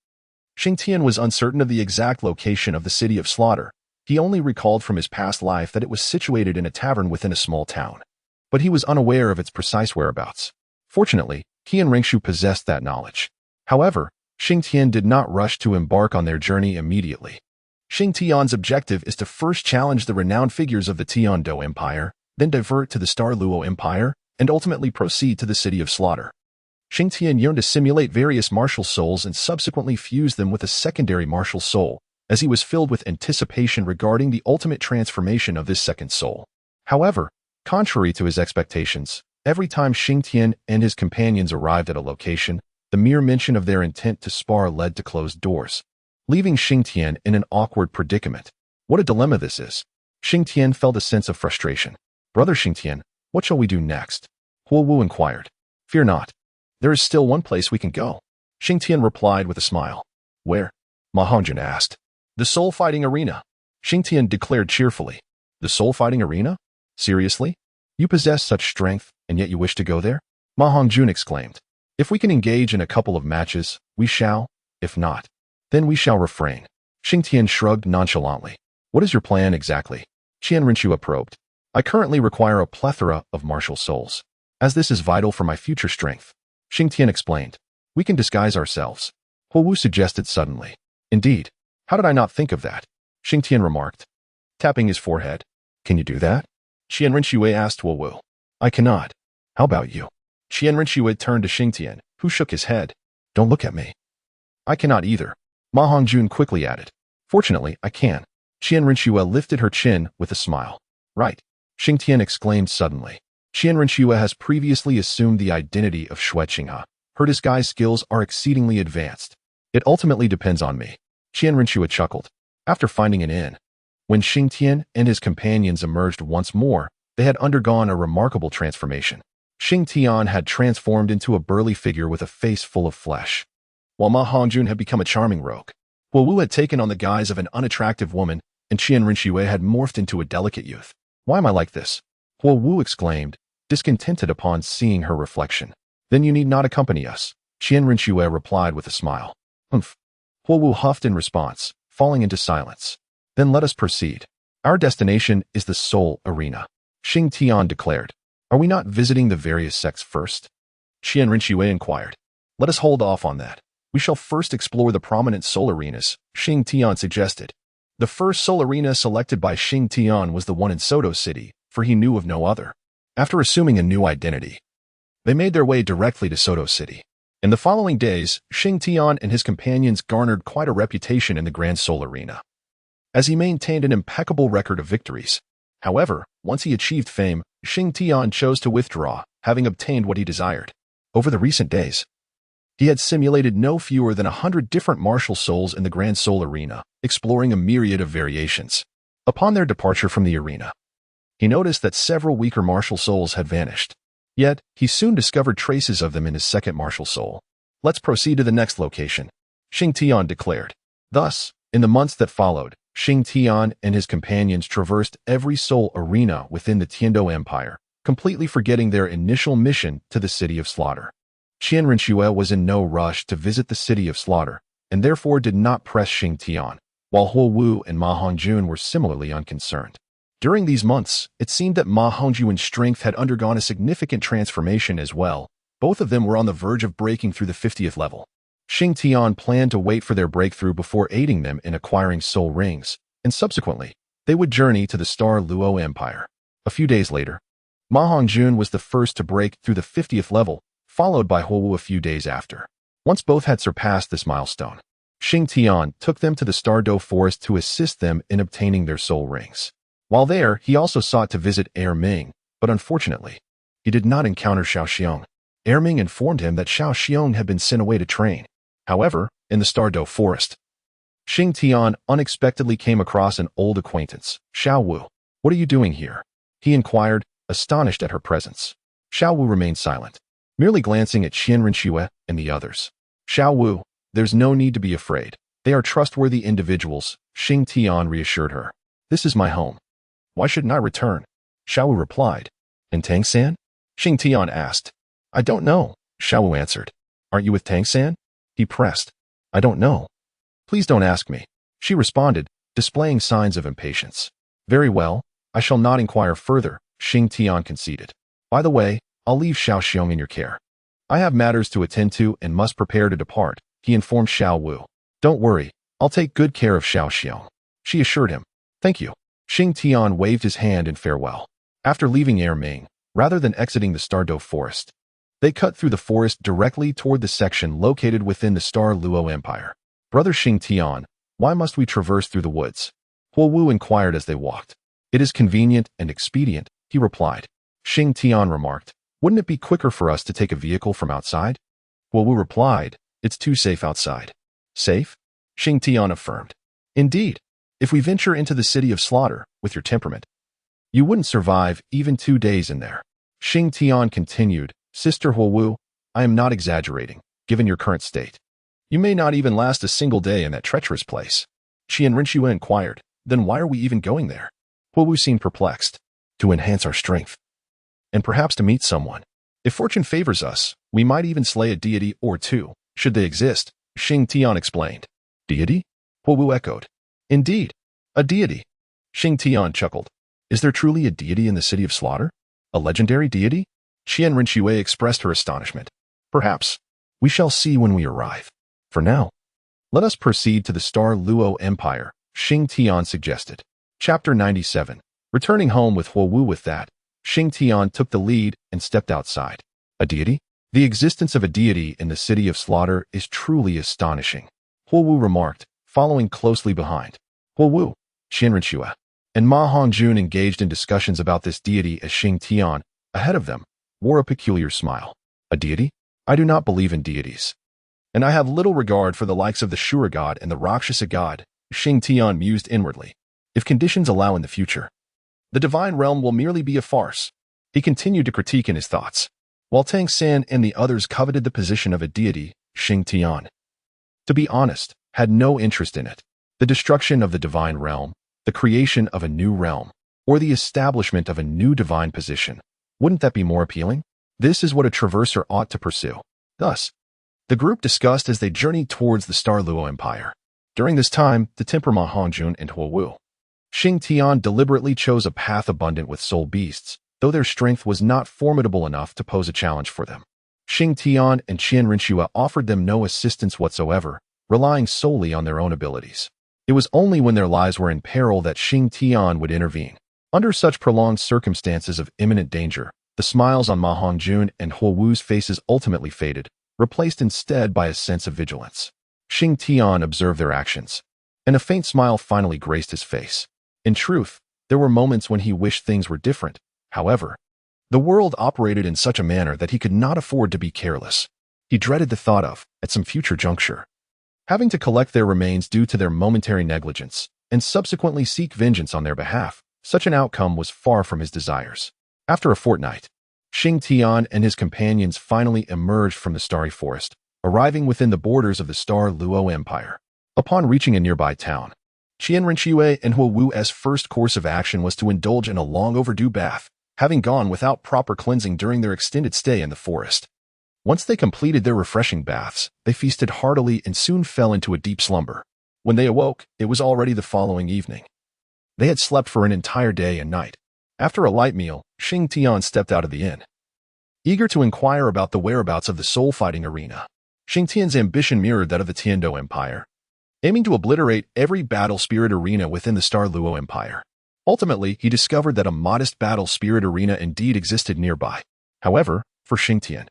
Xing Tian was uncertain of the exact location of the city of slaughter. He only recalled from his past life that it was situated in a tavern within a small town. But he was unaware of its precise whereabouts. Fortunately, Qian Ringshu possessed that knowledge. However, Xing Tian did not rush to embark on their journey immediately. Xing Tian's objective is to first challenge the renowned figures of the Tian-Do Empire, then divert to the Star Luo Empire, and ultimately proceed to the city of slaughter. Xing Tian yearned to simulate various martial souls and subsequently fuse them with a secondary martial soul, as he was filled with anticipation regarding the ultimate transformation of this second soul. However, contrary to his expectations, every time Xing Tian and his companions arrived at a location, the mere mention of their intent to spar led to closed doors, leaving Xing Tian in an awkward predicament. What a dilemma this is. Xing Tian felt a sense of frustration. Brother Xing Tian, what shall we do next? Huo Wu inquired. Fear not. There is still one place we can go. Xing Tian replied with a smile. Where? Ma Hongjun asked. The soul fighting arena. Xing Tian declared cheerfully. The soul fighting arena? Seriously? You possess such strength, and yet you wish to go there? Ma Hongjun exclaimed. If we can engage in a couple of matches, we shall. If not, then we shall refrain. Xing Tian shrugged nonchalantly. What is your plan exactly? Qian Rinshu probed. I currently require a plethora of martial souls, as this is vital for my future strength. Xing Tian explained. We can disguise ourselves. Huo Wu suggested suddenly. Indeed. How did I not think of that? Xing Tian remarked, tapping his forehead. Can you do that? Qian Rinshu asked Huo Wu. I cannot. How about you? Qian Rinshu turned to Xing Tian, who shook his head. Don't look at me. I cannot either. Ma Hongjun quickly added. Fortunately, I can. Qian Rinshu lifted her chin with a smile. Right. Xing Tian exclaimed suddenly. Qian Rinshu has previously assumed the identity of Xue Qinghe. Her disguise skills are exceedingly advanced. It ultimately depends on me. Qian Rinshu chuckled. After finding an inn, when Xing Tian and his companions emerged once more, they had undergone a remarkable transformation. Xing Tian had transformed into a burly figure with a face full of flesh, while Ma Hongjun had become a charming rogue. Huo Wu had taken on the guise of an unattractive woman, and Qian Rinshu had morphed into a delicate youth. Why am I like this? Huo Wu exclaimed, discontented upon seeing her reflection. Then you need not accompany us, Qian Rinshu replied with a smile. Humph. Huo Wu huffed in response, falling into silence. Then let us proceed. Our destination is the Soul Arena, Xing Tian declared. Are we not visiting the various sects first? Qian Rinshu inquired. Let us hold off on that. We shall first explore the prominent soul arenas, Xing Tian suggested. The first soul arena selected by Xing Tian was the one in Soto City, for he knew of no other. After assuming a new identity, they made their way directly to Soto City. In the following days, Xing Tian and his companions garnered quite a reputation in the Grand Soul Arena, as he maintained an impeccable record of victories. However, once he achieved fame, Xing Tian chose to withdraw, having obtained what he desired. Over the recent days, he had simulated no fewer than 100 different martial souls in the Grand Soul Arena, exploring a myriad of variations. Upon their departure from the arena, he noticed that several weaker martial souls had vanished. Yet, he soon discovered traces of them in his second martial soul. Let's proceed to the next location, Xing Tian declared. Thus, in the months that followed, Xing Tian and his companions traversed every soul arena within the Tian-Do Empire, completely forgetting their initial mission to the city of slaughter. Qian Rinshu was in no rush to visit the city of slaughter, and therefore did not press Xing Tian, while Huo Wu and Ma Hongjun were similarly unconcerned. During these months, it seemed that Ma Hongjun's strength had undergone a significant transformation as well. Both of them were on the verge of breaking through the 50th level. Xing Tian planned to wait for their breakthrough before aiding them in acquiring soul rings, and subsequently, they would journey to the Star Luo Empire. A few days later, Ma Hongjun was the first to break through the 50th level, followed by Huo Wu a few days after. Once both had surpassed this milestone, Xing Tian took them to the Douluo forest to assist them in obtaining their soul rings. While there, he also sought to visit Ming, but unfortunately, he did not encounter Xiao Xiong. Ming informed him that Xiao Xiong had been sent away to train. However, in the Douluo forest, Xing Tian unexpectedly came across an old acquaintance, Xiao Wu. "What are you doing here?" he inquired, astonished at her presence. Xiao Wu remained silent, merely glancing at Qian Rinxue and the others. "Xiao Wu, there's no need to be afraid. They are trustworthy individuals," Xing Tian reassured her. "This is my home. Why shouldn't I return?" Xiao Wu replied. "And Tang San?" Xing Tian asked. "I don't know," Xiao Wu answered. "Aren't you with Tang San?" he pressed. "I don't know." "Please don't ask me," she responded, displaying signs of impatience. "Very well, I shall not inquire further," Xing Tian conceded. "By the way, I'll leave Xiao Xiong in your care. I have matters to attend to and must prepare to depart," he informed Xiao Wu. "Don't worry, I'll take good care of Xiao Xiong," she assured him. "Thank you." Xing Tian waved his hand in farewell. After leaving Ming, rather than exiting the Douluo forest, they cut through the forest directly toward the section located within the Douluo Empire. "Brother Xing Tian, why must we traverse through the woods?" Huo Wu inquired as they walked. "It is convenient and expedient," he replied. Xing Tian remarked, "Wouldn't it be quicker for us to take a vehicle from outside?" Huo Wu replied, "It's too safe outside." "Safe?" Xing Tian affirmed. "Indeed, if we venture into the city of slaughter, with your temperament, you wouldn't survive even 2 days in there." Xing Tian continued, "Sister Huo Wu, I am not exaggerating, given your current state. You may not even last a single day in that treacherous place." Qian Rinxue inquired, "Then why are we even going there?" Huo Wu seemed perplexed. "To enhance our strength. And perhaps to meet someone. If fortune favors us, we might even slay a deity or two, should they exist," Xing Tian explained. "Deity?" Huo Wu echoed. "Indeed, a deity." Xing Tian chuckled. "Is there truly a deity in the city of slaughter? A legendary deity?" Qian Rinxue expressed her astonishment. "Perhaps. We shall see when we arrive. For now, let us proceed to the Douluo Empire," Xing Tian suggested. Chapter 97. Returning home with Huo Wu. With that, Xing Tian took the lead and stepped outside. "A deity? The existence of a deity in the city of slaughter is truly astonishing," Huo Wu remarked, following closely behind. Huo Wu, Qian Rinxue, and Ma Hongjun engaged in discussions about this deity as Xing Tian, ahead of them, wore a peculiar smile. "A deity? I do not believe in deities. And I have little regard for the likes of the Shura god and the Rakshasa god," Xing Tian mused inwardly. "If conditions allow in the future, the divine realm will merely be a farce." He continued to critique in his thoughts. While Tang San and the others coveted the position of a deity, Xing Tian, to be honest, had no interest in it. The destruction of the divine realm, the creation of a new realm, or the establishment of a new divine position, wouldn't that be more appealing? This is what a traverser ought to pursue. Thus, the group discussed as they journeyed towards the Douluo Empire. During this time, the temper Ma Hongjun and Huo Wu. Xing Tian deliberately chose a path abundant with soul beasts, though their strength was not formidable enough to pose a challenge for them. Xing Tian and Qian Rinxue offered them no assistance whatsoever, relying solely on their own abilities. It was only when their lives were in peril that Xing Tian would intervene. Under such prolonged circumstances of imminent danger, the smiles on Ma Hongjun and Huo Wu's faces ultimately faded, replaced instead by a sense of vigilance. Xing Tian observed their actions, and a faint smile finally graced his face. In truth, there were moments when he wished things were different. However, the world operated in such a manner that he could not afford to be careless. He dreaded the thought of, at some future juncture, having to collect their remains due to their momentary negligence, and subsequently seek vengeance on their behalf. Such an outcome was far from his desires. After a fortnight, Xing Tian and his companions finally emerged from the starry forest, arriving within the borders of the Douluo Empire. Upon reaching a nearby town, Qian Rinxue and Huo Wu's first course of action was to indulge in a long overdue bath, having gone without proper cleansing during their extended stay in the forest. Once they completed their refreshing baths, they feasted heartily and soon fell into a deep slumber. When they awoke, it was already the following evening. They had slept for an entire day and night. After a light meal, Xing Tian stepped out of the inn, eager to inquire about the whereabouts of the soul-fighting arena. Xing Tian's ambition mirrored that of the Tiando Empire, aiming to obliterate every battle spirit arena within the Douluo Empire. Ultimately, he discovered that a modest battle spirit arena indeed existed nearby. However, for Xing Tian,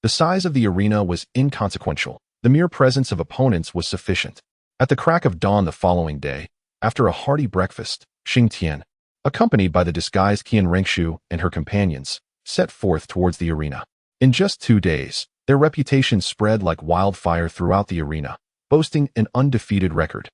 the size of the arena was inconsequential. The mere presence of opponents was sufficient. At the crack of dawn the following day, after a hearty breakfast, Xing Tian, accompanied by the disguised Qian Rengshu and her companions, set forth towards the arena. In just 2 days, their reputation spread like wildfire throughout the arena, boasting an undefeated record.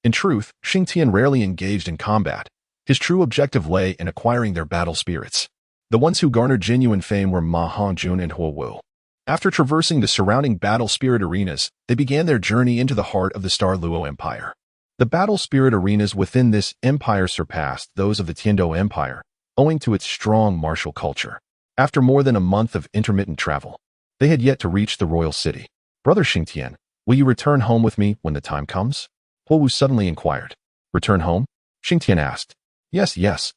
In truth, Xing Tian rarely engaged in combat. His true objective lay in acquiring their battle spirits. The ones who garnered genuine fame were Ma Hongjun and Huo Wu. After traversing the surrounding battle spirit arenas, they began their journey into the heart of the Star Luo Empire. The battle spirit arenas within this empire surpassed those of the Tiando Empire, owing to its strong martial culture. After more than a month of intermittent travel, they had yet to reach the royal city. Brother Xing Tian, will you return home with me when the time comes? Huo Wu suddenly inquired. Return home? Xing Tian asked. Yes, yes.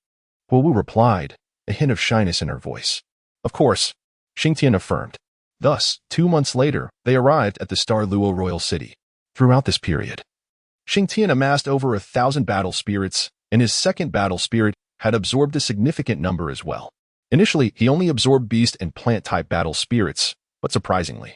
Huo Wu replied, a hint of shyness in her voice. Of course, Xing Tian affirmed. Thus, 2 months later, they arrived at the Star Luo royal city. Throughout this period, Xing Tian amassed over 1,000 battle spirits, and his second battle spirit had absorbed a significant number as well. Initially, he only absorbed beast and plant-type battle spirits, but surprisingly,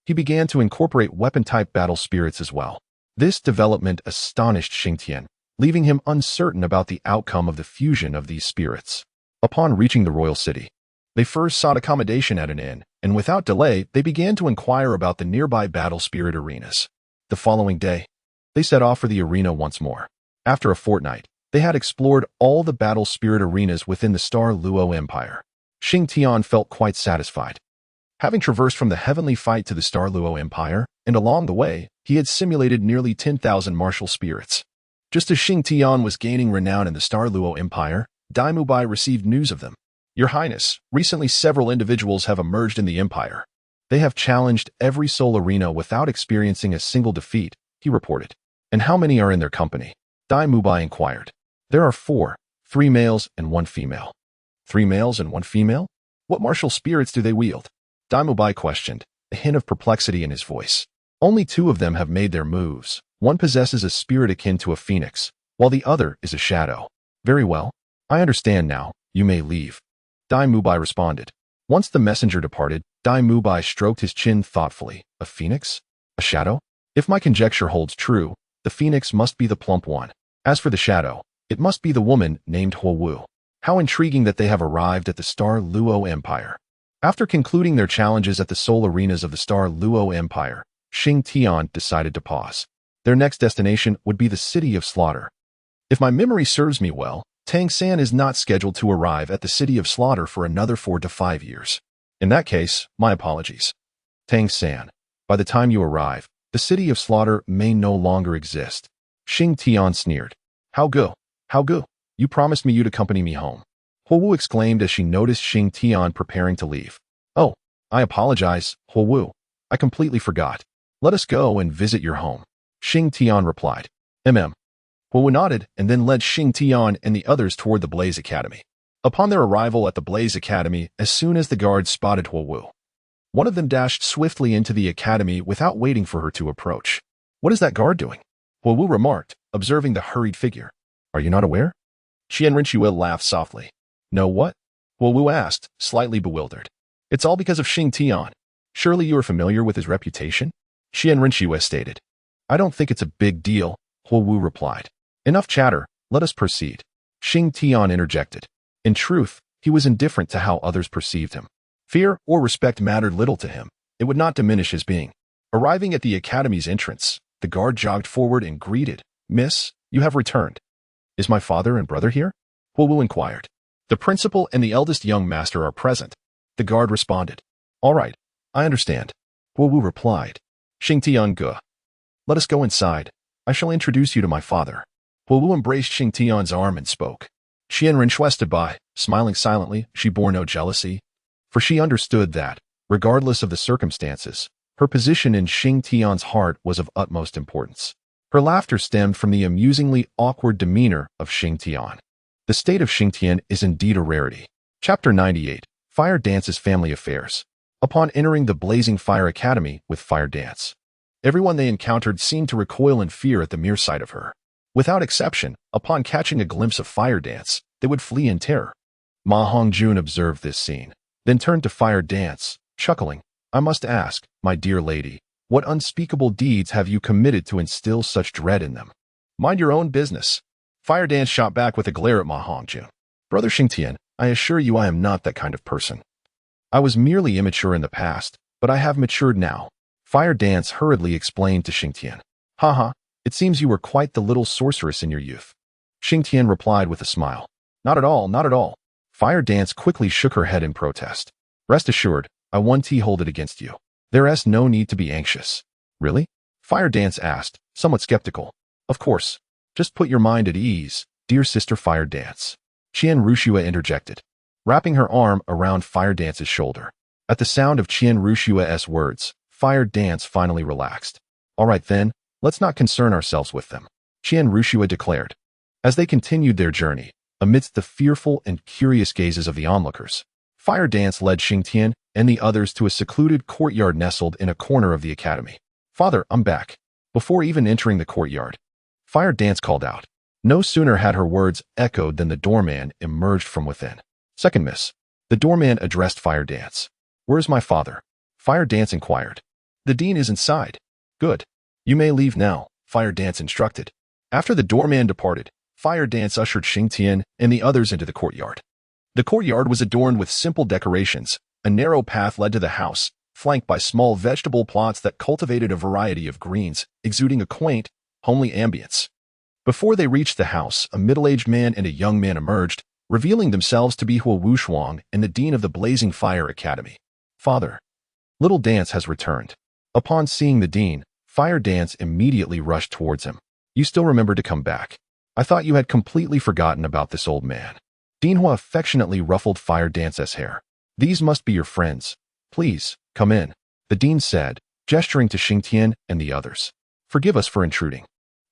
he began to incorporate weapon-type battle spirits as well. This development astonished Xing Tian, leaving him uncertain about the outcome of the fusion of these spirits. Upon reaching the royal city, they first sought accommodation at an inn, and without delay, they began to inquire about the nearby battle spirit arenas. The following day, they set off for the arena once more. After a fortnight, they had explored all the battle spirit arenas within the Star Luo Empire. Xing Tian felt quite satisfied. Having traversed from the heavenly fight to the Star Luo Empire, and along the way, he had simulated nearly 10,000 martial spirits. Just as Xing Tian was gaining renown in the Star Luo Empire, Dai Mubai received news of them. Your Highness, recently several individuals have emerged in the Empire. They have challenged every soul arena without experiencing a single defeat, he reported. And how many are in their company? Dai Mubai inquired. There are 4, 3 males and 1 female. 3 males and 1 female? What martial spirits do they wield? Dai Mubai questioned, a hint of perplexity in his voice. Only 2 of them have made their moves. One possesses a spirit akin to a phoenix, while the other is a shadow. Very well. I understand now. You may leave. Dai Mubai responded. Once the messenger departed, Dai Mubai stroked his chin thoughtfully. A phoenix? A shadow? If my conjecture holds true, the phoenix must be the plump one. As for the shadow, it must be the woman named Huo Wu. How intriguing that they have arrived at the Star Luo Empire. After concluding their challenges at the soul arenas of the Star Luo Empire, Xing Tian decided to pause. Their next destination would be the City of Slaughter. If my memory serves me well, Tang San is not scheduled to arrive at the City of Slaughter for another 4 to 5 years. In that case, my apologies. Tang San, by the time you arrive, the City of Slaughter may no longer exist. Xing Tian sneered. How go? How go? You promised me you'd accompany me home. Huo Wu exclaimed as she noticed Xing Tian preparing to leave. Oh, I apologize, Huo Wu. I completely forgot. Let us go and visit your home. Xing Tian replied. Huo Wu nodded and then led Xing Tian and the others toward the Blaze Academy. Upon their arrival at the Blaze Academy, as soon as the guards spotted Huo Wu, one of them dashed swiftly into the academy without waiting for her to approach. What is that guard doing? Huo Wu remarked, observing the hurried figure. Are you not aware? Qian Rinxue laughed softly. No what? Huo Wu asked, slightly bewildered. It's all because of Xing Tian. Surely you are familiar with his reputation? Qian Rinxue stated. I don't think it's a big deal, Huo Wu replied. Enough chatter, let us proceed. Xing Tian interjected. In truth, he was indifferent to how others perceived him. Fear or respect mattered little to him. It would not diminish his being. Arriving at the academy's entrance, the guard jogged forward and greeted. Miss, you have returned. Is my father and brother here? Huo Wu inquired. The principal and the eldest young master are present. The guard responded. All right, I understand. Huo Wu replied. Xing Tian Ge. Let us go inside. I shall introduce you to my father. Huo Wu embraced Xing Tian's arm and spoke. Qian Rinxue stood by, smiling silently. She bore no jealousy, for she understood that, regardless of the circumstances, her position in Xing Tian's heart was of utmost importance. Her laughter stemmed from the amusingly awkward demeanor of Xing Tian. The state of Xing Tian is indeed a rarity. Chapter 98, Fire Dance's Family Affairs. Upon entering the Blazing Fire Academy with Fire Dance, everyone they encountered seemed to recoil in fear at the mere sight of her. Without exception, upon catching a glimpse of Fire Dance, they would flee in terror. Ma Hongjun observed this scene, then turned to Fire Dance, chuckling. I must ask, my dear lady, What unspeakable deeds have you committed to instill such dread in them? Mind your own business. Fire Dance shot back with a glare at Ma Hongjun. Brother Xing Tian, I assure you I am not that kind of person. I was merely immature in the past, but I have matured now. Fire Dance hurriedly explained to Xing Tian. Haha, it seems you were quite the little sorceress in your youth. Xing Tian replied with a smile. Not at all, not at all. Fire Dance quickly shook her head in protest. Rest assured, I won't hold it against you. There is no need to be anxious. Really? Fire Dance asked, somewhat skeptical. Of course. Just put your mind at ease, dear sister Fire Dance. Qian Rushua interjected, wrapping her arm around Fire Dance's shoulder. At the sound of Qian Rushua's words, Fire Dance finally relaxed. All right then, let's not concern ourselves with them, Qian Rushua declared. As they continued their journey, amidst the fearful and curious gazes of the onlookers, Fire Dance led Xing Tian and the others to a secluded courtyard nestled in a corner of the academy. Father, I'm back. Before even entering the courtyard, Fire Dance called out. No sooner had her words echoed than the doorman emerged from within. Second miss. The doorman addressed Fire Dance. Where's my father? Fire Dance inquired. The dean is inside. Good. You may leave now, Fire Dance instructed. After the doorman departed, Fire Dance ushered Xing Tian and the others into the courtyard. The courtyard was adorned with simple decorations. A narrow path led to the house, flanked by small vegetable plots that cultivated a variety of greens, exuding a quaint, homely ambience. Before they reached the house, a middle-aged man and a young man emerged, revealing themselves to be Huo Wushuang and the dean of the Blazing Fire Academy. Father, Little Dance has returned. Upon seeing the dean, Fire Dance immediately rushed towards him. You still remember to come back. I thought you had completely forgotten about this old man. Dean Hua affectionately ruffled Fire Dance's hair. These must be your friends. Please, come in, the dean said, gesturing to Xing Tian and the others. Forgive us for intruding.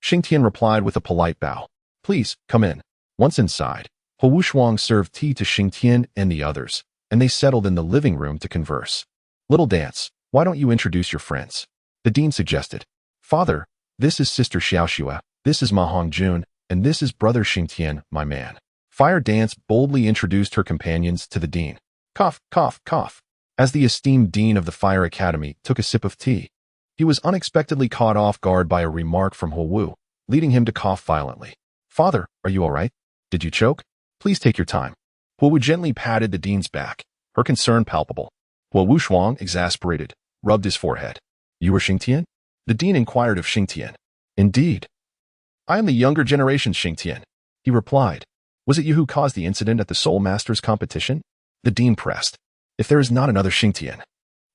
Xing Tian replied with a polite bow. Please, come in. Once inside, Huo Wushuang served tea to Xing Tian and the others, and they settled in the living room to converse. Little Dance, why don't you introduce your friends? The dean suggested. Father, this is Sister Xiaoxua, this is Ma Hongjun, and this is Brother Xing Tian, my man. Fire Dance boldly introduced her companions to the dean. Cough, cough, cough. As the esteemed dean of the Fire Academy took a sip of tea, he was unexpectedly caught off guard by a remark from Huo Wu, leading him to cough violently. Father, are you all right? Did you choke? Please take your time. Huo Wu gently patted the dean's back, her concern palpable. Huo Wushuang, exasperated, rubbed his forehead. You were Xing Tian? The dean inquired of Xing Tian. Indeed. I am the younger generation's Xing Tian, he replied. Was it you who caused the incident at the Soul Masters competition? The dean pressed. If there is not another Xing Tian,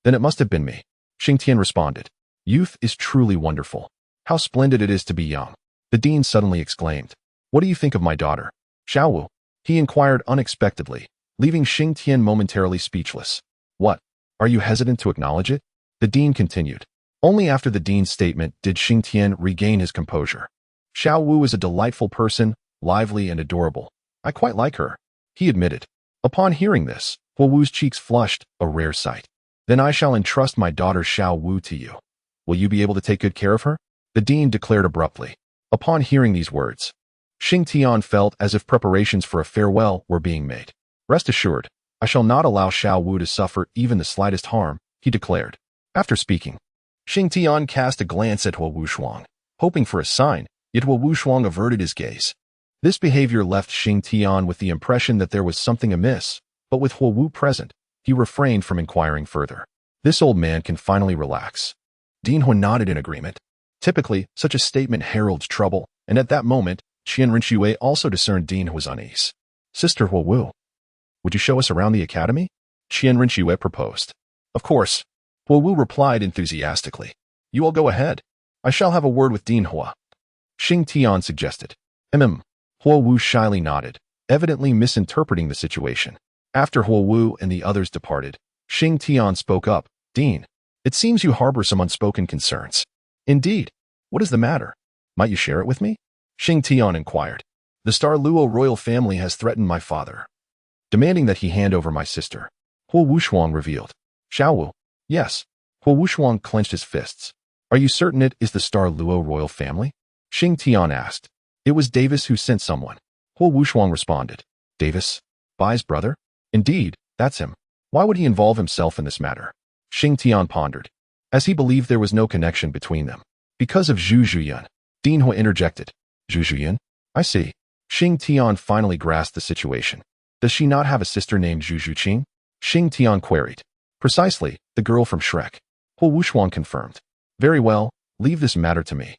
then it must have been me. Xing Tian responded. Youth is truly wonderful. How splendid it is to be young. The dean suddenly exclaimed. What do you think of my daughter? Xiao Wu? He inquired unexpectedly, leaving Xing Tian momentarily speechless. What? Are you hesitant to acknowledge it? The dean continued. Only after the dean's statement did Xing Tian regain his composure. Xiao Wu is a delightful person, lively and adorable. I quite like her, he admitted. Upon hearing this, Huo Wu's cheeks flushed, a rare sight. Then I shall entrust my daughter Xiao Wu to you. Will you be able to take good care of her? The dean declared abruptly. Upon hearing these words, Xing Tian felt as if preparations for a farewell were being made. Rest assured, I shall not allow Xiao Wu to suffer even the slightest harm, he declared. After speaking, Xing Tian cast a glance at Huo Wushuang, hoping for a sign, yet Huo Wushuang averted his gaze. This behavior left Xing Tian with the impression that there was something amiss, but with Huo Wu present, he refrained from inquiring further. This old man can finally relax. Dean Hua nodded in agreement. Typically, such a statement heralds trouble, and at that moment, Qian Rinxue also discerned Dean Hua's unease. Sister Huo Wu, would you show us around the academy? Qian Rinxue proposed. Of course. Huo Wu replied enthusiastically. You all go ahead. I shall have a word with Dean Hua. Xing Tian suggested. Huo Wu shyly nodded, evidently misinterpreting the situation. After Huo Wu and the others departed, Xing Tian spoke up. Dean, it seems you harbor some unspoken concerns. Indeed. What is the matter? Might you share it with me? Xing Tian inquired. The Douluo royal family has threatened my father, demanding that he hand over my sister. Huo Wushuang revealed. Xiao Wu? Yes. Huo Wushuang clenched his fists. Are you certain it is the Douluo royal family? Xing Tian asked. It was Davis who sent someone. Huo Wushuang responded. Davis? Bai's brother? Indeed, that's him. Why would he involve himself in this matter? Xing Tian pondered. as he believed there was no connection between them. Because of Zhu Zhuyan, Dinhua interjected. Zhu Zhuyan? I see. Xing Tian finally grasped the situation. Does she not have a sister named Zhu Zhuqing? Xing Tian queried. Precisely, the girl from Shrek. Huo Wushuang confirmed. Very well, leave this matter to me.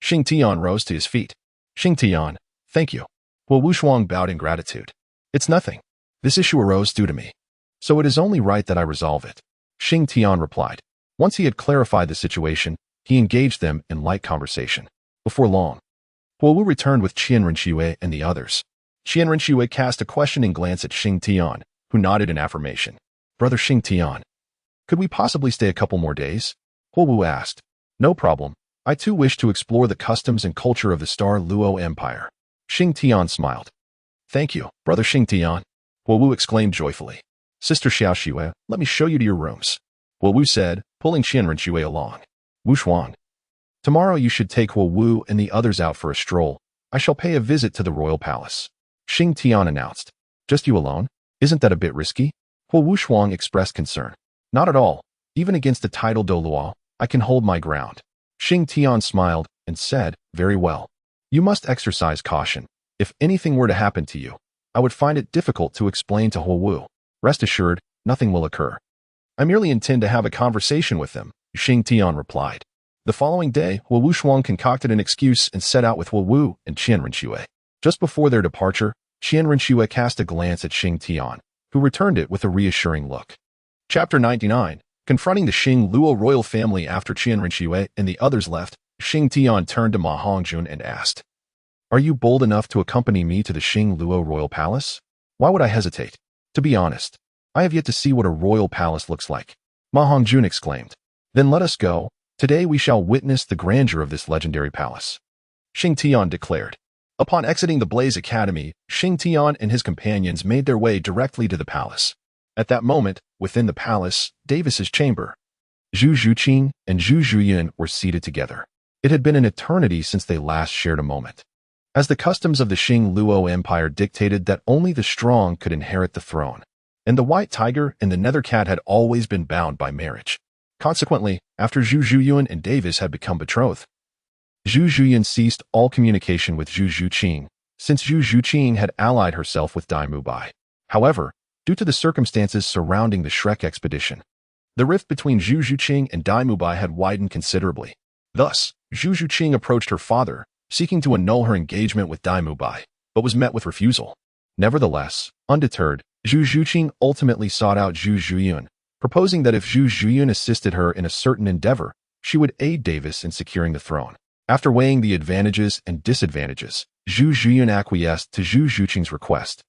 Xing Tian rose to his feet. Xing Tian, thank you. Huo Wushuang bowed in gratitude. It's nothing. This issue arose due to me. So it is only right that I resolve it. Xing Tian replied. Once he had clarified the situation, he engaged them in light conversation. Before long, Huo Wu returned with Qian Renxue and the others. Qian Renxue cast a questioning glance at Xing Tian, who nodded in affirmation. Brother Xing Tian, could we possibly stay a couple more days? Huo Wu asked. No problem. I too wish to explore the customs and culture of the Star Luo Empire. Xing Tian smiled. Thank you, Brother Xing Tian. Huo Wu exclaimed joyfully. Sister Xiao Xue, let me show you to your rooms. Huo Wu said, pulling Qian Renxue along. Wushuang. Tomorrow you should take Huo Wu and the others out for a stroll. I shall pay a visit to the royal palace. Xing Tian announced. Just you alone? Isn't that a bit risky? Huo Wushuang expressed concern. Not at all. Even against the title Douluo, I can hold my ground. Xing Tian smiled and said, very well. You must exercise caution. If anything were to happen to you, I would find it difficult to explain to Huo Wu. Rest assured, nothing will occur. I merely intend to have a conversation with them, Xing Tian replied. The following day, Huo Wushuang concocted an excuse and set out with Huo Wu and Qian Renxue. Just before their departure, Qian Renxue cast a glance at Xing Tian, who returned it with a reassuring look. Chapter 99. Confronting the Xing Luo royal family after Qian Renxue and the others left, Xing Tian turned to Ma Hongjun and asked, Are you bold enough to accompany me to the Xing Luo royal palace? Why would I hesitate? To be honest, I have yet to see what a royal palace looks like. Ma Hongjun exclaimed. Then let us go. Today we shall witness the grandeur of this legendary palace. Xing Tian declared. Upon exiting the Blaze Academy, Xing Tian and his companions made their way directly to the palace. At that moment, within the palace, Davis's chamber, Zhu Zhuqing and Zhu Zhuyan were seated together. It had been an eternity since they last shared a moment. As the customs of the Xing Luo Empire dictated that only the strong could inherit the throne, and the white tiger and the nether cat had always been bound by marriage. Consequently, after Zhu Zhuyan and Davis had become betrothed, Zhu Zhuyan ceased all communication with Zhu Zhuqing, since Zhu Zhuqing had allied herself with Dai Mubai. However, due to the circumstances surrounding the Shrek expedition, the rift between Zhu Zhuqing and Dai Mubai had widened considerably. Thus, Zhu Zhuqing approached her father, seeking to annul her engagement with Dai Mubai, but was met with refusal. Nevertheless, undeterred, Zhu Zhuqing ultimately sought out Zhu Zhuyan, proposing that if Zhu Zhuyan assisted her in a certain endeavor, she would aid Davis in securing the throne. After weighing the advantages and disadvantages, Zhu Zhuyan acquiesced to Zhu Zhuqing's request,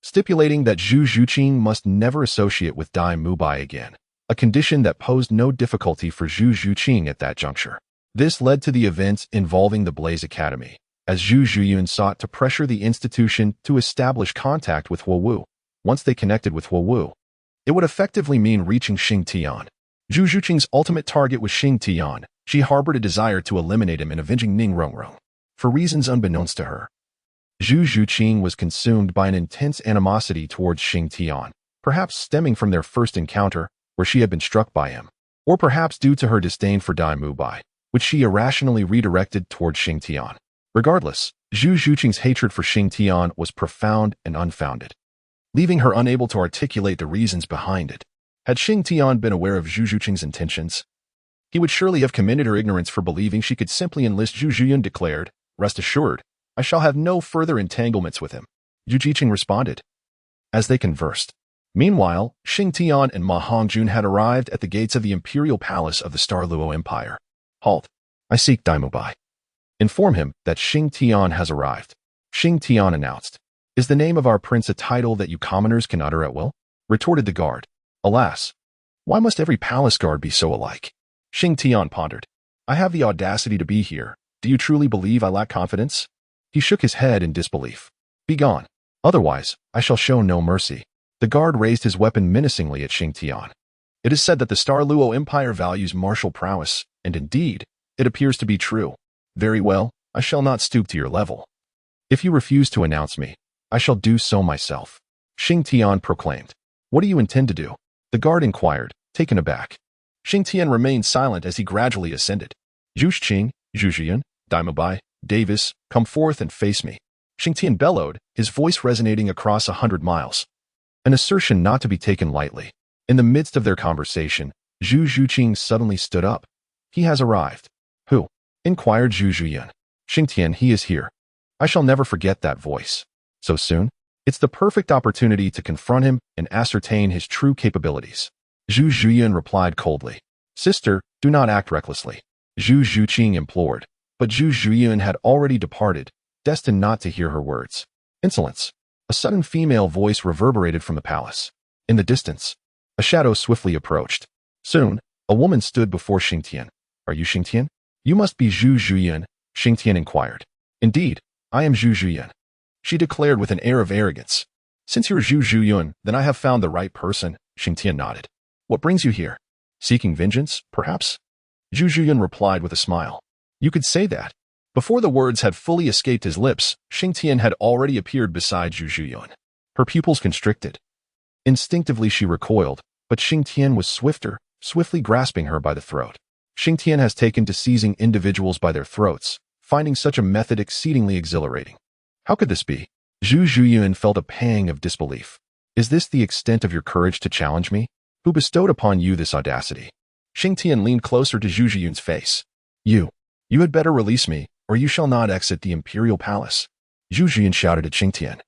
stipulating that Zhu Zhuqing must never associate with Dai Mubai again, a condition that posed no difficulty for Zhu Zhuqing at that juncture. This led to the events involving the Blaze Academy, as Zhu Zhuyan sought to pressure the institution to establish contact with Huo Wu. Once they connected with Huo Wu, it would effectively mean reaching Xing Tian. Zhu Zhuqing's ultimate target was Xing Tian. She harbored a desire to eliminate him in avenging Ning Rongrong. For reasons unbeknownst to her, Zhu Zhuqing was consumed by an intense animosity towards Xing Tian, perhaps stemming from their first encounter, where she had been struck by him, or perhaps due to her disdain for Dai Mubai, which she irrationally redirected towards Xing Tian. Regardless, Zhu Zhuqing's hatred for Xing Tian was profound and unfounded, leaving her unable to articulate the reasons behind it. Had Xing Tian been aware of Zhu Zhuqing's intentions, he would surely have commended her ignorance for believing she could simply enlist. Zhu Zhuyan declared, Rest assured, I shall have no further entanglements with him. Zhu Zhuqing responded. As they conversed. Meanwhile, Xing Tian and Ma Hongjun had arrived at the gates of the imperial palace of the Star Luo Empire. Halt. I seek Dai Mubai. Inform him that Xing Tian has arrived. Xing Tian announced. Is the name of our prince a title that you commoners can utter at will? Retorted the guard. Alas, why must every palace guard be so alike? Xing Tian pondered. I have the audacity to be here. Do you truly believe I lack confidence? He shook his head in disbelief. Begone. Otherwise, I shall show no mercy. The guard raised his weapon menacingly at Xing Tian. It is said that the Star Luo Empire values martial prowess, and indeed, it appears to be true. Very well, I shall not stoop to your level. If you refuse to announce me, I shall do so myself. Xing Tian proclaimed. What do you intend to do? The guard inquired, taken aback. Xing Tian remained silent as he gradually ascended. Zhu Qing, Zhu Zhiyun, Dai Bai, Davis, come forth and face me. Xing Tian bellowed, his voice resonating across 100 miles. An assertion not to be taken lightly. In the midst of their conversation, Zhu Zhuqing suddenly stood up. He has arrived. Who? Inquired Zhu Zhiyun. Xing Tian, he is here. I shall never forget that voice. So soon? It's the perfect opportunity to confront him and ascertain his true capabilities. Zhu Zhiyun replied coldly. Sister, do not act recklessly. Zhu Zhuqing implored, but Zhu Zhiyun had already departed, destined not to hear her words. Insolence. A sudden female voice reverberated from the palace. In the distance, a shadow swiftly approached. Soon, a woman stood before Xing Tian. Are you Xing Tian? You must be Zhu Zhiyun, Xing Tian inquired. Indeed, I am Zhu Zhiyun, she declared with an air of arrogance. Since you're Zhu Zhiyun, then I have found the right person, Xing Tian nodded. What brings you here? Seeking vengeance, perhaps? Zhu Zhiyun replied with a smile. You could say that. Before the words had fully escaped his lips, Xing Tian had already appeared beside Zhu Zhiyun. Her pupils constricted. Instinctively she recoiled, but Xing Tian was swifter, swiftly grasping her by the throat. Xing Tian has taken to seizing individuals by their throats, finding such a method exceedingly exhilarating. How could this be? Zhu Zhiyun felt a pang of disbelief. Is this the extent of your courage to challenge me? Who bestowed upon you this audacity? Xing Tian leaned closer to Zhu Zhiyun's face. You had better release me, or you shall not exit the imperial palace. Zhu Zhiyun shouted at Xing Tian,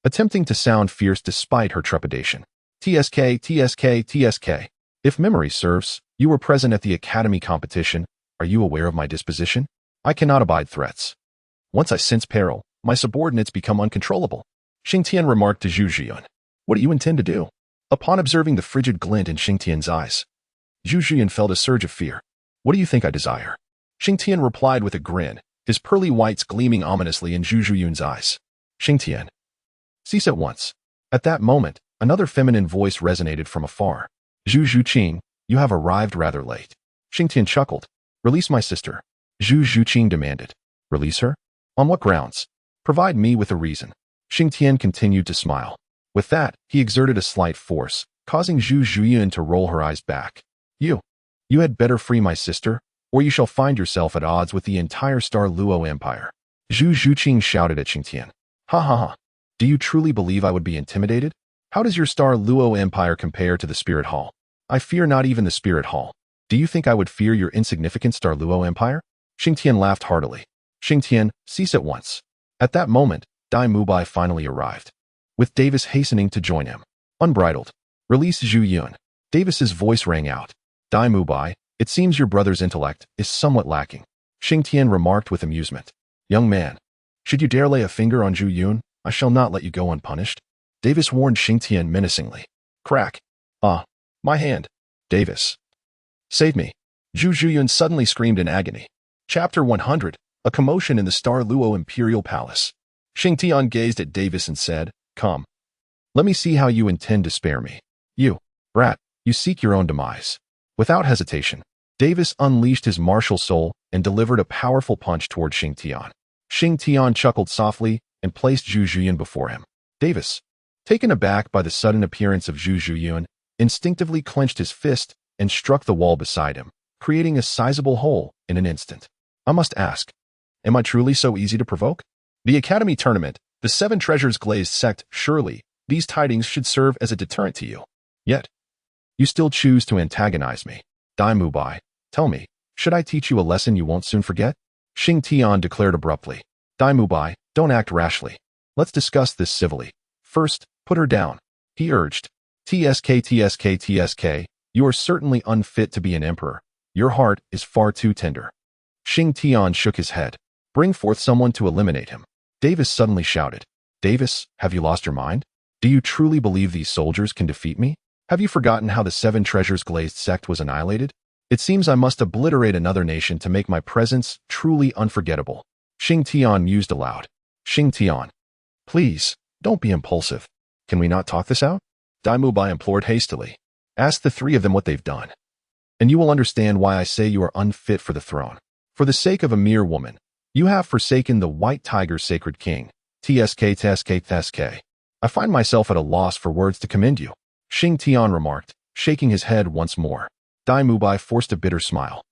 attempting to sound fierce despite her trepidation. TSK, TSK, TSK. If memory serves, you were present at the academy competition. Are you aware of my disposition? I cannot abide threats. Once I sense peril, my subordinates become uncontrollable. Xing Tian remarked to Zhu Zhiyun. What do you intend to do? Upon observing the frigid glint in Xing Tian's eyes, Zhu Zhiyun felt a surge of fear. What do you think I desire? Xing Tian replied with a grin, his pearly whites gleaming ominously in Zhu Zhiyun's eyes. Xing Tian, cease at once. At that moment, another feminine voice resonated from afar. Zhu Zhuqing, you have arrived rather late. Xing Tian chuckled. Release my sister. Zhu Zhuqing demanded. Release her? On what grounds? Provide me with a reason. Xing Tian continued to smile. With that, he exerted a slight force, causing Zhu Zhiyun to roll her eyes back. You had better free my sister, or you shall find yourself at odds with the entire Douluo Empire. Zhu Zhuqing shouted at Xing Tian. Ha ha ha. Do you truly believe I would be intimidated? How does your Douluo Empire compare to the Spirit Hall? I fear not even the Spirit Hall. Do you think I would fear your insignificant Douluo Empire? Xing Tian laughed heartily. Xing Tian, cease at once. At that moment, Dai Bai finally arrived, with Davis hastening to join him. Unbridled. Release Zhu Yun. Davis's voice rang out. Dai Bai, it seems your brother's intellect is somewhat lacking. Xing Tian remarked with amusement. Young man, should you dare lay a finger on Zhu Yun, I shall not let you go unpunished. Davis warned Xing Tian menacingly. Crack. Ah, my hand. Davis. Save me. Zhu Zhiyun suddenly screamed in agony. Chapter 100. A commotion in the Douluo Imperial Palace. Xing Tian gazed at Davis and said, Come. Let me see how you intend to spare me. You, brat, you seek your own demise. Without hesitation, Davis unleashed his martial soul and delivered a powerful punch toward Xing Tian. Xing Tian chuckled softly and placed Zhu Zhiyun before him. Davis, taken aback by the sudden appearance of Zhu Zhiyun, instinctively clenched his fist and struck the wall beside him, creating a sizable hole in an instant. I must ask, am I truly so easy to provoke? The Academy Tournament, the Seven Treasures Glazed Sect, surely, these tidings should serve as a deterrent to you. Yet, you still choose to antagonize me. Dai Bai, tell me, should I teach you a lesson you won't soon forget? Xing Tian declared abruptly. Dai Bai, don't act rashly. Let's discuss this civilly. First, put her down. He urged. TSK, TSK, TSK, you are certainly unfit to be an emperor. Your heart is far too tender. Xing Tian shook his head. Bring forth someone to eliminate him. Davis suddenly shouted. Davis, have you lost your mind? Do you truly believe these soldiers can defeat me? Have you forgotten how the Seven Treasures Glazed Sect was annihilated? It seems I must obliterate another nation to make my presence truly unforgettable. Xing Tian mused aloud. Xing Tian, please, don't be impulsive. Can we not talk this out? Dai Bai implored hastily. Ask the three of them what they've done, and you will understand why I say you are unfit for the throne. For the sake of a mere woman, you have forsaken the White Tiger's sacred king. TSK, TSK, TSK. I find myself at a loss for words to commend you. Xing Tian remarked, shaking his head once more. Dai Mubai forced a bitter smile,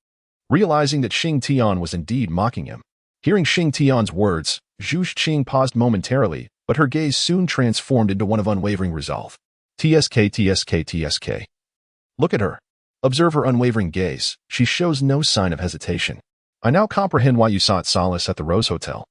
realizing that Xing Tian was indeed mocking him. Hearing Xing Tian's words, Zhu Xing paused momentarily, but her gaze soon transformed into one of unwavering resolve. TSK, TSK, TSK. Look at her. Observe her unwavering gaze. She shows no sign of hesitation. I now comprehend why you sought solace at the Rose Hotel.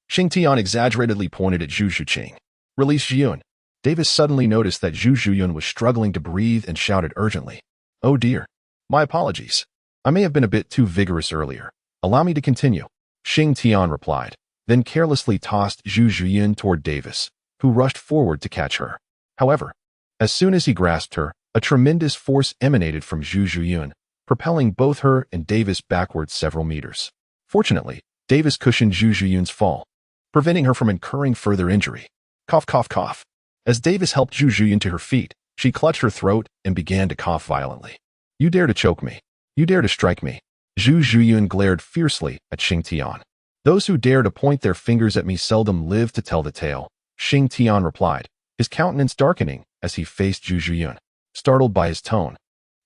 Xing Tian exaggeratedly pointed at Zhu Xing. Release Zhiyun. Davis suddenly noticed that Zhu Zhiyun was struggling to breathe and shouted urgently. Oh dear. My apologies. I may have been a bit too vigorous earlier. Allow me to continue. Xing Tian replied, then carelessly tossed Zhu Zhiyun toward Davis, who rushed forward to catch her. However, as soon as he grasped her, a tremendous force emanated from Zhu Zhiyun, propelling both her and Davis backwards several meters. Fortunately, Davis cushioned Zhu Zhiyun's fall, preventing her from incurring further injury. Cough, cough, cough. As Davis helped Zhu Zhiyun to her feet, she clutched her throat and began to cough violently. You dare to choke me. You dare to strike me. Zhu Zhiyun glared fiercely at Xing Tian. Those who dare to point their fingers at me seldom live to tell the tale, Xing Tian replied, his countenance darkening as he faced Zhu Zhiyun. Startled by his tone,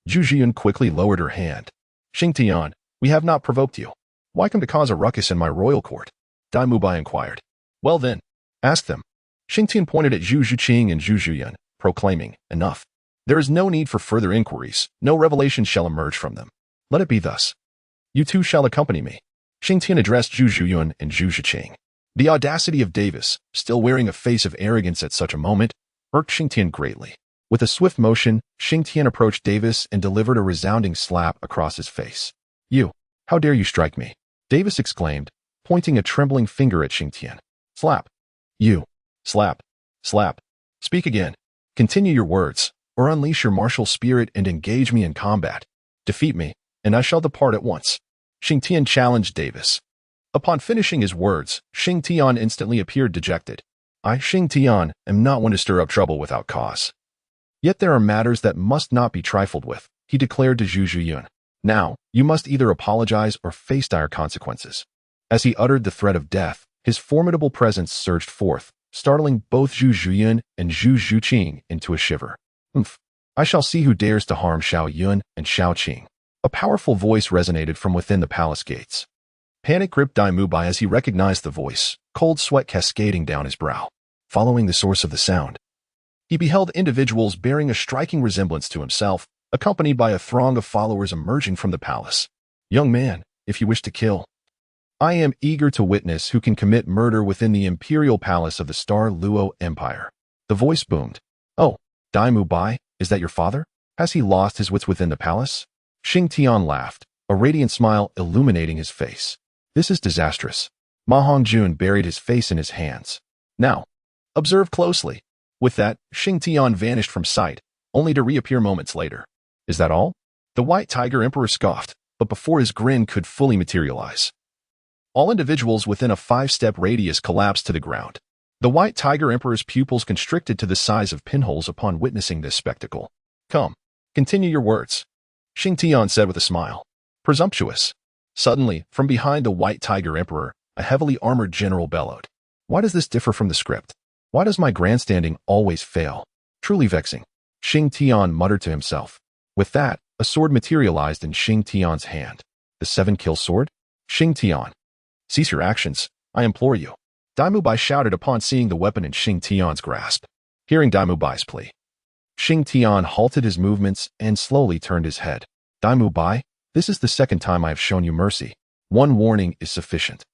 Zhu Zhiyun quickly lowered her hand. Xing Tian, we have not provoked you. Why come to cause a ruckus in my royal court? Dai Mubai inquired. Well then, ask them. Xing Tian pointed at Zhu Zhiqing and Zhu Zhiyun, proclaiming, enough. There is no need for further inquiries. No revelation shall emerge from them. Let it be thus. You two shall accompany me. Xing Tian addressed Zhu Zhiyun and Zhu Zhiqing. The audacity of Davis, still wearing a face of arrogance at such a moment, irked Xing Tian greatly. With a swift motion, Xing Tian approached Davis and delivered a resounding slap across his face. You, how dare you strike me? Davis exclaimed, pointing a trembling finger at Xing Tian. Slap. You. Slap. Slap. Speak again. Continue your words, or unleash your martial spirit and engage me in combat. Defeat me, and I shall depart at once. Xing Tian challenged Davis. Upon finishing his words, Xing Tian instantly appeared dejected. I, Xing Tian, am not one to stir up trouble without cause. Yet there are matters that must not be trifled with, he declared to Zhu Zhiyun. Now, you must either apologize or face dire consequences. As he uttered the threat of death, his formidable presence surged forth, startling both Zhu Zhiyun and Zhu Zhiqing into a shiver. Humph. I shall see who dares to harm Xiao Yun and Xiao Qing. A powerful voice resonated from within the palace gates. Panic gripped Dai Mubai as he recognized the voice, cold sweat cascading down his brow. Following the source of the sound, he beheld individuals bearing a striking resemblance to himself, accompanied by a throng of followers emerging from the palace. Young man, if you wish to kill, I am eager to witness who can commit murder within the imperial palace of the Star Luo Empire. The voice boomed. Oh, Dai Mubai, is that your father? Has he lost his wits within the palace? Xing Tian laughed, a radiant smile illuminating his face. This is disastrous. Ma Hongjun buried his face in his hands. Now, observe closely. With that, Xing Tian vanished from sight, only to reappear moments later. Is that all? The White Tiger Emperor scoffed, but before his grin could fully materialize, all individuals within a 5-step radius collapsed to the ground. The White Tiger Emperor's pupils constricted to the size of pinholes upon witnessing this spectacle. Come, continue your words, Xing Tian said with a smile. Presumptuous. Suddenly, from behind the White Tiger Emperor, a heavily armored general bellowed. Why does this differ from the script? Why does my grandstanding always fail? Truly vexing. Xing Tian muttered to himself. With that, a sword materialized in Xing Tian's hand. The 7-kill sword? Xing Tian. Cease your actions, I implore you. Dai Mubai shouted upon seeing the weapon in Xing Tian's grasp. Hearing Dai Mubai's plea, Xing Tian halted his movements and slowly turned his head. Dai Mubai, this is the second time I have shown you mercy. One warning is sufficient.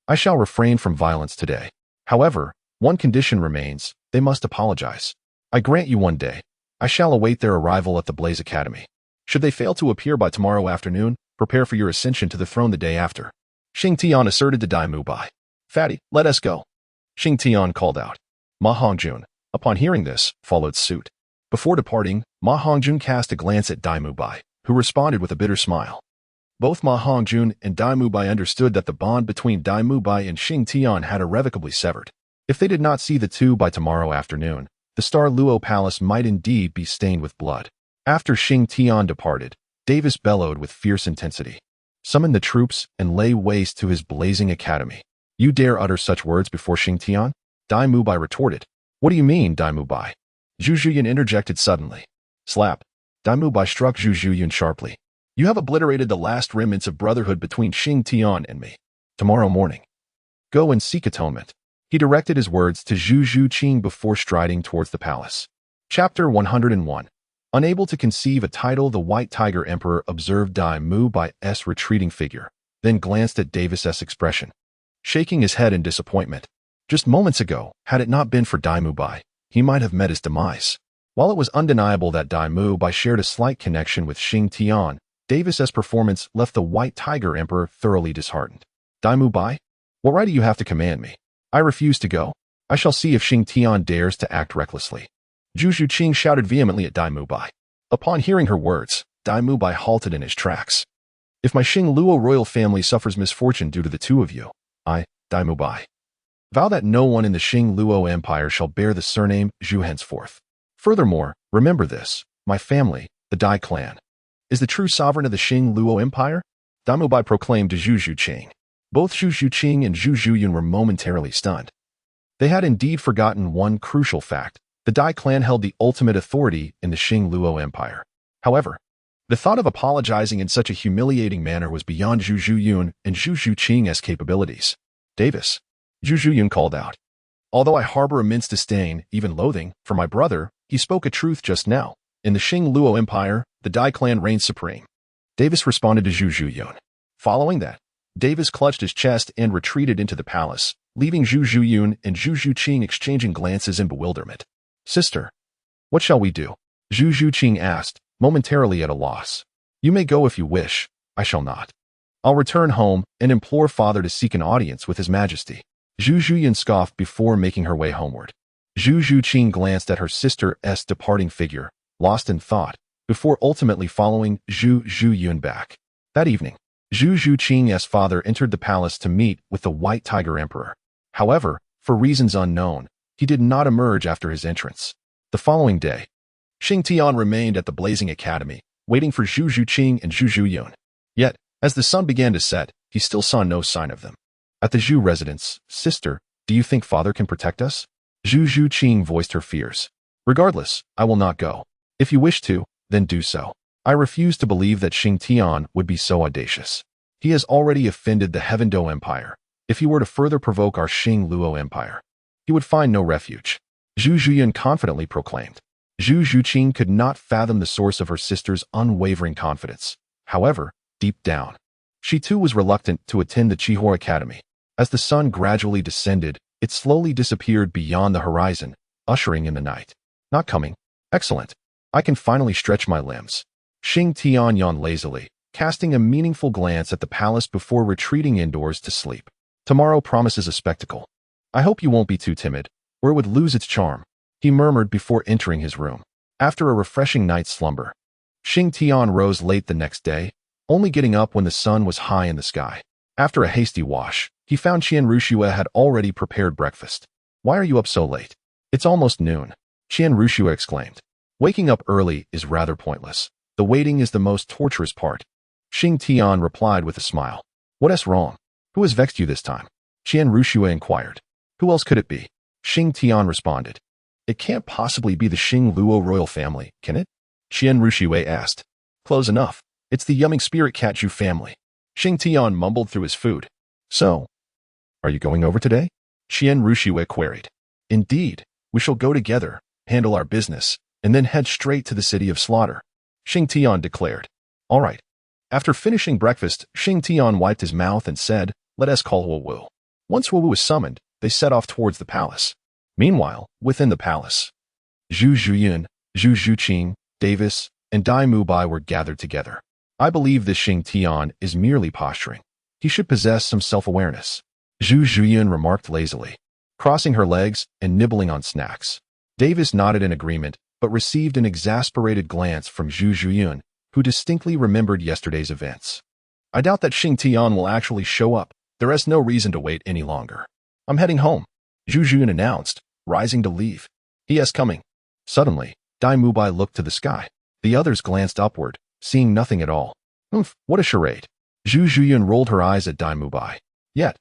I shall refrain from violence today. However, one condition remains, they must apologize. I grant you one day. I shall await their arrival at the Blaze Academy. Should they fail to appear by tomorrow afternoon, prepare for your ascension to the throne the day after. Xing Tian asserted to Dai Mubai. Fatty, let us go. Xing Tian called out. Ma Hongjun, upon hearing this, followed suit. Before departing, Ma Hongjun cast a glance at Dai Mubai, who responded with a bitter smile. Both Ma Hongjun and Dai Mubai understood that the bond between Dai Mubai and Xing Tian had irrevocably severed. If they did not see the two by tomorrow afternoon, the Star Luo Palace might indeed be stained with blood. After Xing Tian departed, Davis bellowed with fierce intensity. Summon the troops and lay waste to his blazing academy. You dare utter such words before Xing Tian? Dai Mubai retorted. What do you mean, Dai Mubai? Zhu Zhiyun interjected suddenly. Slap. Dai Mubai struck Zhu Zhiyun sharply. You have obliterated the last remnants of brotherhood between Xing Tian and me. Tomorrow morning, go and seek atonement. He directed his words to Zhu Zhuqing before striding towards the palace. Chapter 101. Unable to conceive a title, the White Tiger Emperor observed Dai Mu Bai's retreating figure, then glanced at Davis's expression, shaking his head in disappointment. Just moments ago, had it not been for Dai Mu Bai, he might have met his demise. While it was undeniable that Dai Mu Bai shared a slight connection with Xing Tian, Davis's performance left the White Tiger Emperor thoroughly disheartened. Dai Mu Bai? What right do you have to command me? I refuse to go. I shall see if Xing Tian dares to act recklessly. Zhu Zhuqing shouted vehemently at Dai Mu Bai. Upon hearing her words, Dai Mu Bai halted in his tracks. If my Xing Luo royal family suffers misfortune due to the two of you, I, Dai Mu Bai, vow that no one in the Xing Luo Empire shall bear the surname Zhu henceforth. Furthermore, remember this, my family, the Dai clan, is the true sovereign of the Xing Luo Empire? Dai Mu Bai proclaimed to Zhu Zhuqing. Both Zhu Zhuqing and Zhu Zhuyun were momentarily stunned. They had indeed forgotten one crucial fact. The Dai clan held the ultimate authority in the Xing Luo Empire. However, the thought of apologizing in such a humiliating manner was beyond Zhu Zhuyun and Zhu Zhuqing's capabilities. Davis, Zhu Zhuyun called out. Although I harbor immense disdain, even loathing, for my brother, he spoke a truth just now. In the Xing Luo Empire, the Dai clan reigns supreme. Davis responded to Zhu Zhuyun. Following that, Davis clutched his chest and retreated into the palace, leaving Zhu Zhuyun and Zhu Zhuqing exchanging glances in bewilderment. Sister, what shall we do? Zhu Zhuqing asked, momentarily at a loss. You may go if you wish, I shall not. I'll return home and implore father to seek an audience with his majesty. Zhu Zhuyun scoffed before making her way homeward. Zhu Zhuqing glanced at her sister's departing figure, lost in thought, before ultimately following Zhu Zhuyun back. That evening, Zhu Zhuqing's father entered the palace to meet with the White Tiger Emperor. However, for reasons unknown, he did not emerge after his entrance. The following day, Xing Tian remained at the Blazing Academy, waiting for Zhu Zhuqing and Zhu Zhuyun. Yet, as the sun began to set, he still saw no sign of them. At the Zhu residence, sister, do you think father can protect us? Zhu Zhuqing voiced her fears. Regardless, I will not go. If you wish to, then do so. I refuse to believe that Xing Tian would be so audacious. He has already offended the Heaven Do Empire. If he were to further provoke our Xing Luo Empire, he would find no refuge. Zhu Zhuyun confidently proclaimed. Zhu Zhuqing could not fathom the source of her sister's unwavering confidence. However, deep down, she too was reluctant to attend the Qihua Academy. As the sun gradually descended, it slowly disappeared beyond the horizon, ushering in the night. Not coming. Excellent. I can finally stretch my limbs. Xing Tian yawned lazily, casting a meaningful glance at the palace before retreating indoors to sleep. Tomorrow promises a spectacle. I hope you won't be too timid, or it would lose its charm, he murmured before entering his room. After a refreshing night's slumber, Xing Tian rose late the next day, only getting up when the sun was high in the sky. After a hasty wash, he found Qian Ruxue had already prepared breakfast. Why are you up so late? It's almost noon, Qian Ruxue exclaimed. Waking up early is rather pointless. The waiting is the most torturous part. Xing Tian replied with a smile. What's wrong? Who has vexed you this time? Qian Ruxue inquired. Who else could it be? Xing Tian responded. It can't possibly be the Xing Luo royal family, can it? Qian Ruxue asked. Close enough. It's the yumming spirit cat Zhu family. Xing Tian mumbled through his food. So, are you going over today? Qian Ruxue queried. Indeed, we shall go together, handle our business, and then head straight to the city of slaughter, Xing Tian declared. All right. After finishing breakfast, Xing Tian wiped his mouth and said, let us call Wu Wu. Once Wu Wu was summoned, they set off towards the palace. Meanwhile, within the palace, Zhu Zhuyun, Zhu Zhuqing, Davis, and Dai Mu Bai were gathered together. I believe this Xing Tian is merely posturing. He should possess some self-awareness, Zhu Zhuyun remarked lazily, crossing her legs and nibbling on snacks. Davis nodded in agreement, but received an exasperated glance from Zhu Zhuyun, who distinctly remembered yesterday's events. I doubt that Xing Tian will actually show up. There is no reason to wait any longer. I'm heading home, Zhu Zhuyun announced, rising to leave. He is coming. Suddenly, Dai Mu Bai looked to the sky. The others glanced upward, seeing nothing at all. What a charade. Zhu Zhuyun rolled her eyes at Dai Mu Bai. Yet,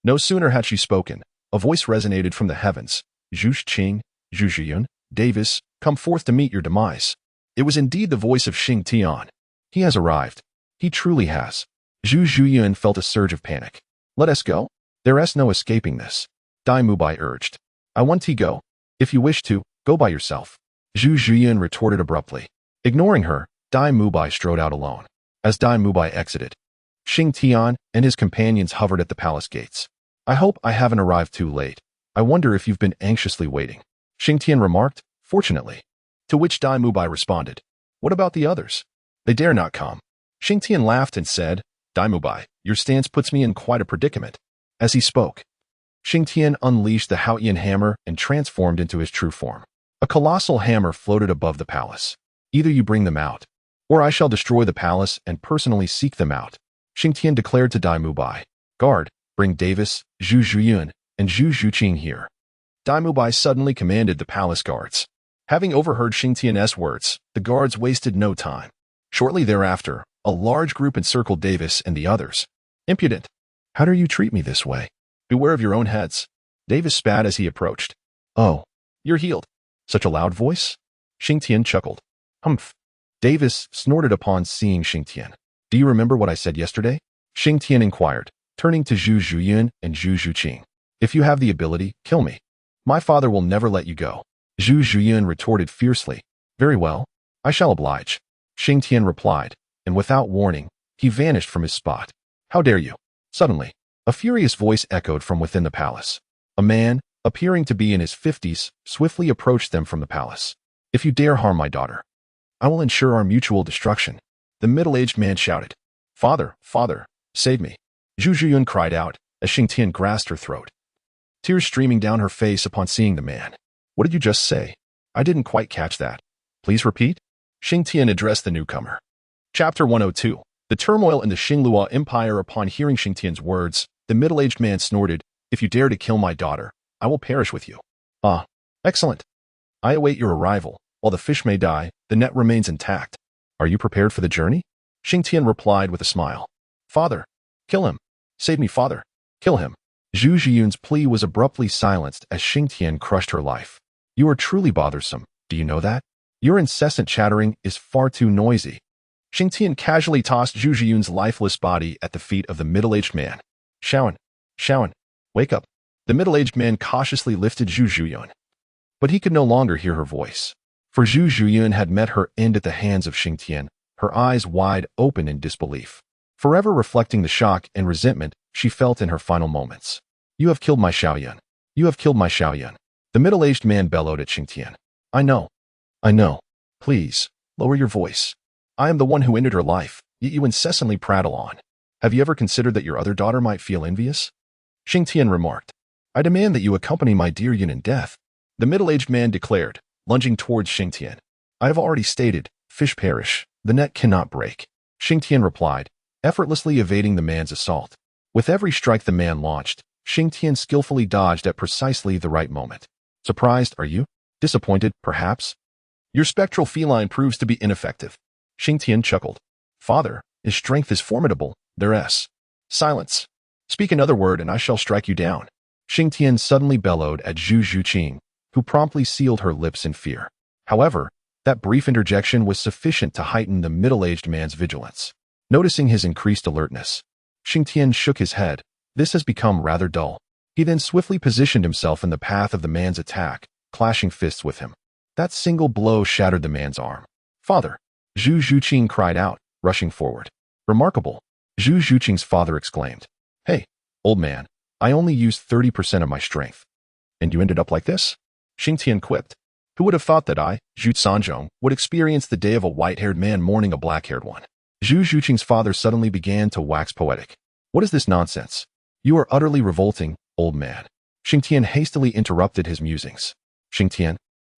no sooner had she spoken, a voice resonated from the heavens. Zhu Qing, Zhu Zhuyun, Davis, come forth to meet your demise. It was indeed the voice of Xing Tian. He has arrived. He truly has. Zhu Zhuyan felt a surge of panic. Let us go? There's no escaping this. Dai Mubai urged. I want to go. If you wish to, go by yourself. Zhu Zhuyan retorted abruptly. Ignoring her, Dai Mubai strode out alone. As Dai Mubai exited, Xing Tian and his companions hovered at the palace gates. I hope I haven't arrived too late. I wonder if you've been anxiously waiting. Xing Tian remarked, fortunately. To which Dai Mubai responded, what about the others? They dare not come. Xing Tian laughed and said, Dai Mubai, your stance puts me in quite a predicament. As he spoke, Xing Tian unleashed the Haoyan hammer and transformed into his true form. A colossal hammer floated above the palace. Either you bring them out, or I shall destroy the palace and personally seek them out. Xing Tian declared to Dai Mubai, guard, bring Davis, Zhu Zhuyun, and Zhu Zhuqing here. Dai Mubai suddenly commanded the palace guards. Having overheard Xing Tian's words, the guards wasted no time. Shortly thereafter, a large group encircled Davis and the others. Impudent! How dare you treat me this way? Beware of your own heads. Davis spat as he approached. Oh, you're healed. Such a loud voice? Xing Tian chuckled. Humph. Davis snorted upon seeing Xing Tian. Do you remember what I said yesterday? Xing Tian inquired, turning to Zhu Zhuyan and Zhu Zhuqing. If you have the ability, kill me. My father will never let you go. Zhu Zhuyan retorted fiercely. Very well. I shall oblige. Xing Tian replied, and without warning, he vanished from his spot. How dare you? Suddenly, a furious voice echoed from within the palace. A man, appearing to be in his 50s, swiftly approached them from the palace. If you dare harm my daughter, I will ensure our mutual destruction. The middle-aged man shouted. Father, father, save me. Zhu Zhuyun cried out as Xing Tian grasped her throat. Tears streaming down her face upon seeing the man. What did you just say? I didn't quite catch that. Please repeat? Xing Tian addressed the newcomer. Chapter 102. The turmoil in the Xinglua Empire. Upon hearing Xing Tian's words, the middle-aged man snorted, if you dare to kill my daughter, I will perish with you. Ah, excellent. I await your arrival. While the fish may die, the net remains intact. Are you prepared for the journey? Xing Tian replied with a smile. Father, kill him. Save me, father. Kill him. Zhu Zhiyun's plea was abruptly silenced as Xing Tian crushed her life. You are truly bothersome, do you know that? Your incessant chattering is far too noisy. Xing Tian casually tossed Zhu Zhiyun's lifeless body at the feet of the middle-aged man. Shaoan, wake up. The middle-aged man cautiously lifted Zhu Zhiyun. But he could no longer hear her voice. For Zhu Zhiyun had met her end at the hands of Xing Tian, her eyes wide open in disbelief. Forever reflecting the shock and resentment she felt in her final moments. You have killed my Xiaoyan. You have killed my Xiaoyan. The middle-aged man bellowed at Xing Tian. I know. Please, lower your voice. I am the one who ended her life, yet you incessantly prattle on. Have you ever considered that your other daughter might feel envious? Xing Tian remarked. I demand that you accompany my dear Yun in death. The middle-aged man declared, lunging towards Xing Tian. I have already stated, fish perish, the net cannot break. Xing Tian replied, effortlessly evading the man's assault. With every strike the man launched, Xing Tian skillfully dodged at precisely the right moment. Surprised, are you? Disappointed, perhaps? Your spectral feline proves to be ineffective. Xing Tian chuckled. Father, his strength is formidable, there's. Silence. Speak another word and I shall strike you down. Xing Tian suddenly bellowed at Zhu Zhuqing, who promptly sealed her lips in fear. However, that brief interjection was sufficient to heighten the middle-aged man's vigilance. Noticing his increased alertness, Xing Tian shook his head. This has become rather dull. He then swiftly positioned himself in the path of the man's attack, clashing fists with him. That single blow shattered the man's arm. Father! Zhu Zhuqing cried out, rushing forward. Remarkable! Zhu Zhuqing's father exclaimed. Hey, old man, I only used 30% of my strength. And you ended up like this? Xing Tian quipped. Who would have thought that I, Zhu Sanzhong, would experience the day of a white-haired man mourning a black-haired one? Zhu Zhuqing's father suddenly began to wax poetic. What is this nonsense? You are utterly revolting, old man. Xing Tian hastily interrupted his musings. Xing Tian,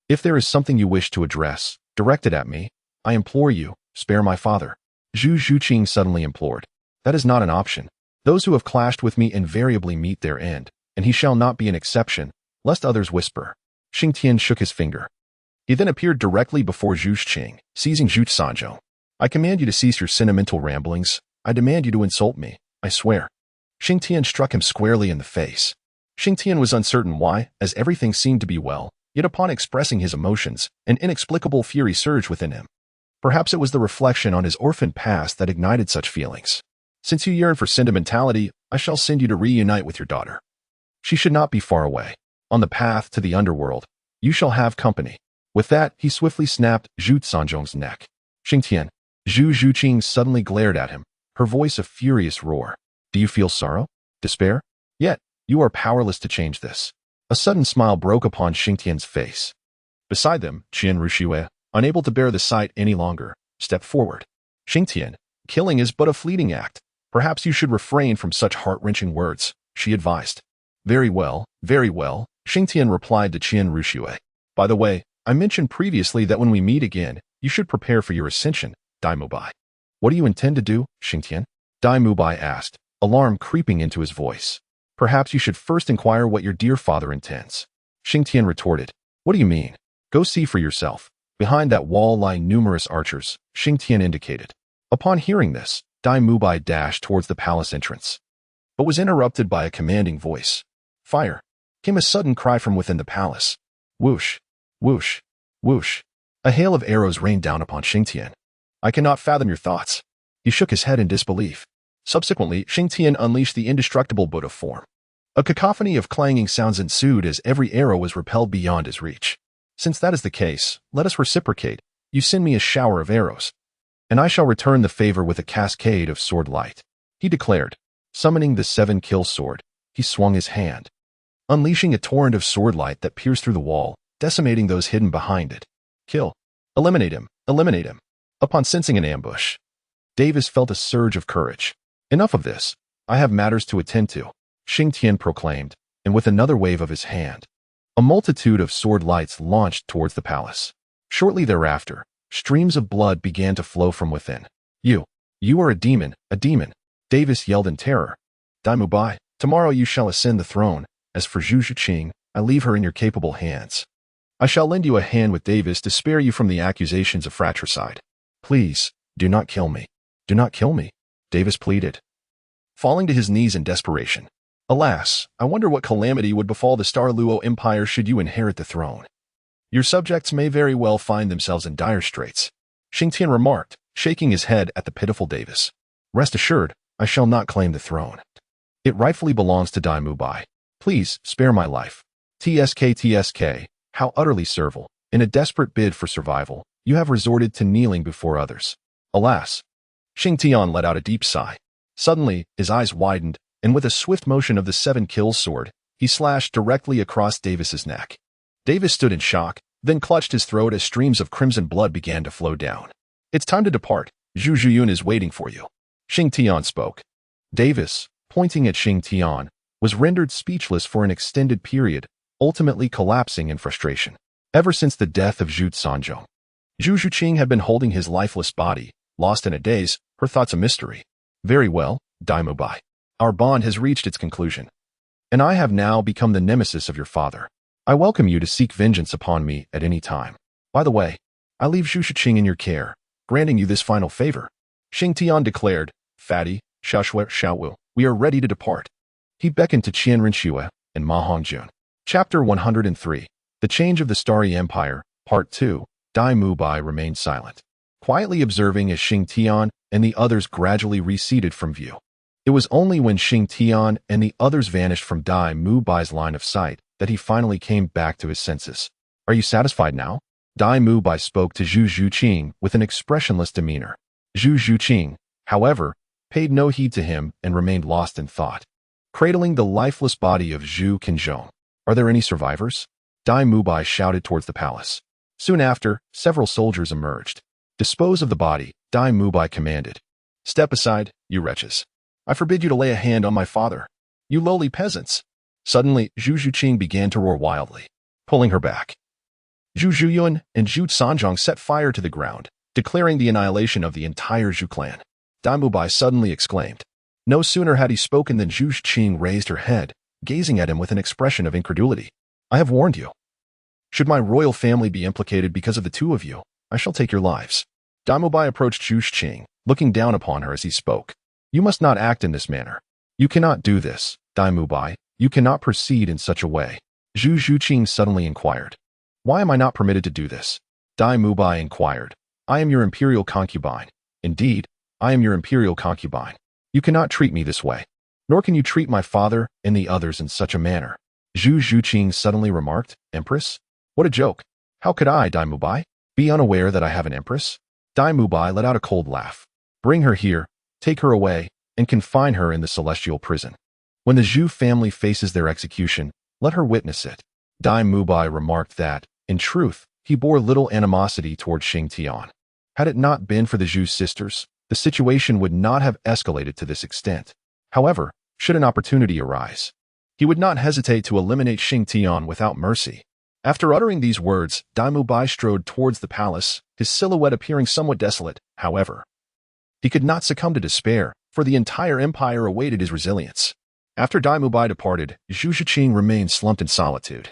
if there is something you wish to address, direct it at me. I implore you, spare my father. Zhu Zhuqing suddenly implored. That is not an option. Those who have clashed with me invariably meet their end, and he shall not be an exception, lest others whisper. Xing Tian shook his finger. He then appeared directly before Zhu Zhuqing, seizing Zhu Sanzhong. I command you to cease your sentimental ramblings. I demand you to insult me, I swear. Xing Tian struck him squarely in the face. Xing Tian was uncertain why, as everything seemed to be well, yet upon expressing his emotions, an inexplicable fury surged within him. Perhaps it was the reflection on his orphaned past that ignited such feelings. Since you yearn for sentimentality, I shall send you to reunite with your daughter. She should not be far away. On the path to the underworld, you shall have company. With that, he swiftly snapped Zhu Sanzhong's neck. Xing Tian. Zhu Zhuqing suddenly glared at him, her voice a furious roar. Do you feel sorrow? Despair? Yet, you are powerless to change this. A sudden smile broke upon Xing Tian's face. Beside them, Qian Ruxue, unable to bear the sight any longer, stepped forward. Xing Tian, killing is but a fleeting act. Perhaps you should refrain from such heart-wrenching words, she advised. Very well, Xing Tian replied to Qian Ruxue. By the way, I mentioned previously that when we meet again, you should prepare for your ascension, Dai Mubai. What do you intend to do, Xing Tian? Dai Mubai asked, alarm creeping into his voice. Perhaps you should first inquire what your dear father intends. Xing Tian retorted. What do you mean? Go see for yourself. Behind that wall lie numerous archers, Xing Tian indicated. Upon hearing this, Dai Mubai dashed towards the palace entrance, but was interrupted by a commanding voice. Fire! Came a sudden cry from within the palace. Whoosh! Whoosh! Whoosh! A hail of arrows rained down upon Xing Tian. I cannot fathom your thoughts. He shook his head in disbelief. Subsequently, Xing Tian unleashed the indestructible Buddha form. A cacophony of clanging sounds ensued as every arrow was repelled beyond his reach. Since that is the case, let us reciprocate. You send me a shower of arrows, and I shall return the favor with a cascade of sword light, he declared. Summoning the 7-kill sword, he swung his hand, unleashing a torrent of sword light that pierced through the wall, decimating those hidden behind it. Kill. Eliminate him. Eliminate him. Upon sensing an ambush, Davis felt a surge of courage. Enough of this. I have matters to attend to, Xing Tian proclaimed, and with another wave of his hand, a multitude of sword lights launched towards the palace. Shortly thereafter, streams of blood began to flow from within. You are a demon, Davis yelled in terror. Dai Mubai, tomorrow you shall ascend the throne. As for Zhu Zhuqing, I leave her in your capable hands. I shall lend you a hand with Davis to spare you from the accusations of fratricide. Please, do not kill me. Do not kill me, Davis pleaded, falling to his knees in desperation. Alas, I wonder what calamity would befall the Star Luo Empire should you inherit the throne. Your subjects may very well find themselves in dire straits, Xing Tian remarked, shaking his head at the pitiful Davis. Rest assured, I shall not claim the throne. It rightfully belongs to Dai Mubai. Please, spare my life. TSK, how utterly servile. In a desperate bid for survival, you have resorted to kneeling before others. Alas. Xing Tian let out a deep sigh. Suddenly, his eyes widened, and with a swift motion of the 7-kill sword, he slashed directly across Davis's neck. Davis stood in shock, then clutched his throat as streams of crimson blood began to flow down. It's time to depart. Zhu Zhuyun is waiting for you, Xing Tian spoke. Davis, pointing at Xing Tian, was rendered speechless for an extended period, ultimately collapsing in frustration. Ever since the death of Zhu Sanzhong, Zhu Zhuqing had been holding his lifeless body, lost in a daze, her thoughts a mystery. Very well, Dai Mubai. Our bond has reached its conclusion, and I have now become the nemesis of your father. I welcome you to seek vengeance upon me at any time. By the way, I leave Zhu Zhuqing in your care, granting you this final favor. Xing Tian declared, Fatty, Xiaowu, we are ready to depart. He beckoned to Qian Rinxue and Ma Hongjun. Chapter 103. The Change of the Starry Empire, Part 2. Dai Mubai remained silent, quietly observing as Xing Tian and the others gradually receded from view. It was only when Xing Tian and the others vanished from Dai Mubai's line of sight that he finally came back to his senses. Are you satisfied now? Dai Mubai spoke to Zhu Zhuqing with an expressionless demeanor. Zhu Zhuqing, however, paid no heed to him and remained lost in thought, cradling the lifeless body of Zhu Qinzhong. Are there any survivors? Dai Mubai shouted towards the palace. Soon after, several soldiers emerged. Dispose of the body, Dai Mubai commanded. Step aside, you wretches. I forbid you to lay a hand on my father. You lowly peasants. Suddenly, Zhu Zhuqing began to roar wildly, pulling her back. Zhu Zhuyun and Zhu Sanzhong set fire to the ground, declaring the annihilation of the entire Zhu clan. Dai Mubai suddenly exclaimed. No sooner had he spoken than Zhu Zhuqing raised her head, gazing at him with an expression of incredulity. I have warned you. Should my royal family be implicated because of the two of you, I shall take your lives. Dai Mubai approached Zhu Zhuqing, looking down upon her as he spoke. You must not act in this manner. You cannot do this, Dai Mubai. You cannot proceed in such a way. Zhu Zhuqing suddenly inquired. Why am I not permitted to do this? Dai Mubai inquired, I am your imperial concubine. Indeed, I am your imperial concubine. You cannot treat me this way. Nor can you treat my father and the others in such a manner. Zhu Zhuqing suddenly remarked, Empress? What a joke. How could I, Dai Mubai, be unaware that I have an empress? Dai Mubai let out a cold laugh. Bring her here, take her away, and confine her in the celestial prison. When the Zhu family faces their execution, let her witness it. Dai Mubai remarked that, in truth, he bore little animosity toward Xing Tian. Had it not been for the Zhu sisters, the situation would not have escalated to this extent. However, should an opportunity arise, he would not hesitate to eliminate Xing Tian without mercy. After uttering these words, Dai Mubai strode towards the palace, his silhouette appearing somewhat desolate. However, he could not succumb to despair, for the entire empire awaited his resilience. After Dai Mubai departed, Zhu Zhuqing remained slumped in solitude,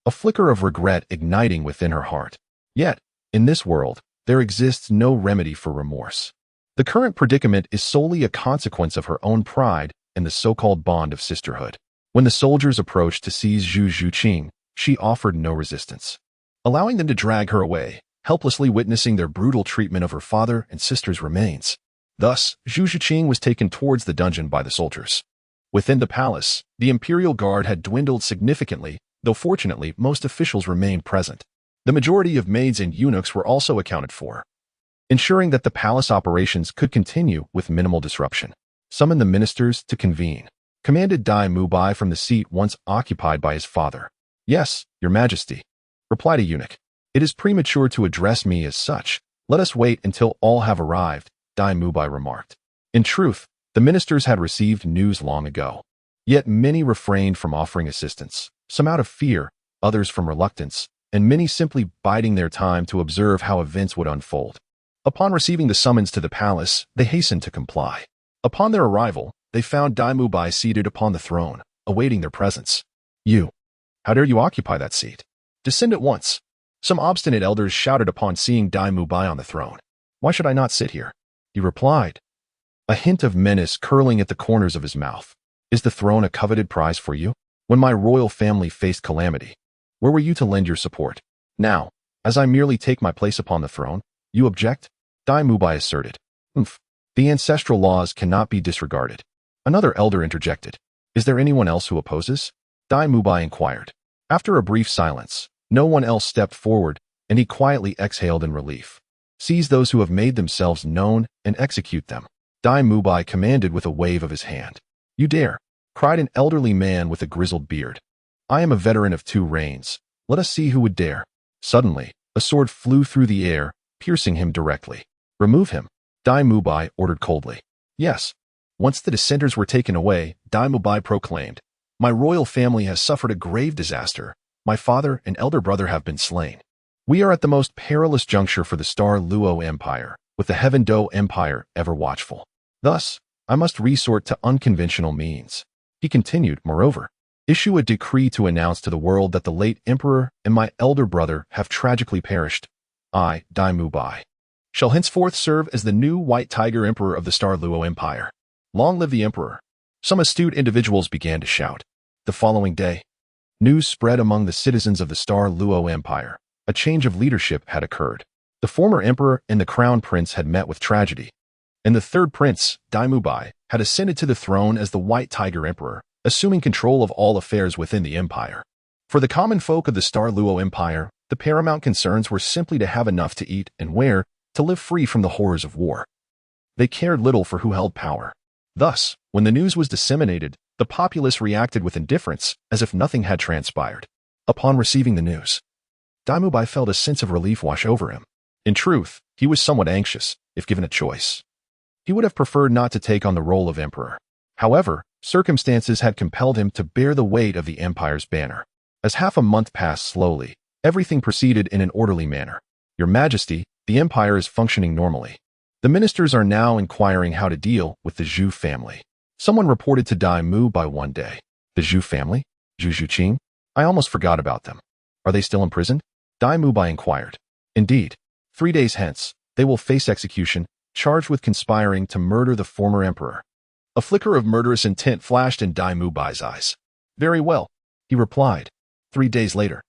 a flicker of regret igniting within her heart. Yet, in this world, there exists no remedy for remorse. The current predicament is solely a consequence of her own pride and the so-called bond of sisterhood. When the soldiers approached to seize Zhu Zhuqing, she offered no resistance, allowing them to drag her away, helplessly witnessing their brutal treatment of her father and sister's remains. Thus, Zhu Zhuqing was taken towards the dungeon by the soldiers. Within the palace, the imperial guard had dwindled significantly, though fortunately most officials remained present. The majority of maids and eunuchs were also accounted for, ensuring that the palace operations could continue with minimal disruption. Summon the ministers to convene, commanded Dai Mubai from the seat once occupied by his father. Yes, your majesty, replied a eunuch. It is premature to address me as such. Let us wait until all have arrived, Dai Mubai remarked. In truth, the ministers had received news long ago. Yet many refrained from offering assistance, some out of fear, others from reluctance, and many simply biding their time to observe how events would unfold. Upon receiving the summons to the palace, they hastened to comply. Upon their arrival, they found Dai Mubai seated upon the throne, awaiting their presence. You, how dare you occupy that seat? Descend at once. Some obstinate elders shouted upon seeing Dai Mubai on the throne. Why should I not sit here? He replied, a hint of menace curling at the corners of his mouth. Is the throne a coveted prize for you? When my royal family faced calamity, where were you to lend your support? Now, as I merely take my place upon the throne, you object? Dai Mubai asserted. The ancestral laws cannot be disregarded. Another elder interjected. Is there anyone else who opposes? Dai Mubai inquired. After a brief silence, no one else stepped forward, and he quietly exhaled in relief. Seize those who have made themselves known and execute them, Dai Mubai commanded with a wave of his hand. You dare, cried an elderly man with a grizzled beard. I am a veteran of 2 reigns. Let us see who would dare. Suddenly, a sword flew through the air, piercing him directly. Remove him, Dai Mubai ordered coldly. Yes. Once the dissenters were taken away, Dai Mubai proclaimed, my royal family has suffered a grave disaster. My father and elder brother have been slain. We are at the most perilous juncture for the Star Luo Empire, with the Heaven Do Empire ever watchful. Thus, I must resort to unconventional means. He continued, moreover, issue a decree to announce to the world that the late emperor and my elder brother have tragically perished. I, Dai Mubai, shall henceforth serve as the new White Tiger Emperor of the Star Luo Empire. Long live the emperor. Some astute individuals began to shout. The following day, news spread among the citizens of the Star Luo Empire. A change of leadership had occurred. The former emperor and the crown prince had met with tragedy, and the third prince, Dai Mubai, had ascended to the throne as the White Tiger Emperor, assuming control of all affairs within the empire. For the common folk of the Star Luo Empire, the paramount concerns were simply to have enough to eat and wear, to live free from the horrors of war. They cared little for who held power. Thus, when the news was disseminated, the populace reacted with indifference, as if nothing had transpired. Upon receiving the news, Dai Mubai felt a sense of relief wash over him. In truth, he was somewhat anxious, if given a choice. He would have preferred not to take on the role of emperor. However, circumstances had compelled him to bear the weight of the empire's banner. As half a month passed slowly, everything proceeded in an orderly manner. Your Majesty, the empire is functioning normally. The ministers are now inquiring how to deal with the Zhu family. Someone reported to Dai Mubai one day. The Zhu family? Zhu Zhuqing? I almost forgot about them. Are they still imprisoned? Dai Mubai inquired. Indeed. 3 days hence, they will face execution, charged with conspiring to murder the former emperor. A flicker of murderous intent flashed in Dai Mubai's eyes. Very well, he replied. 3 days later.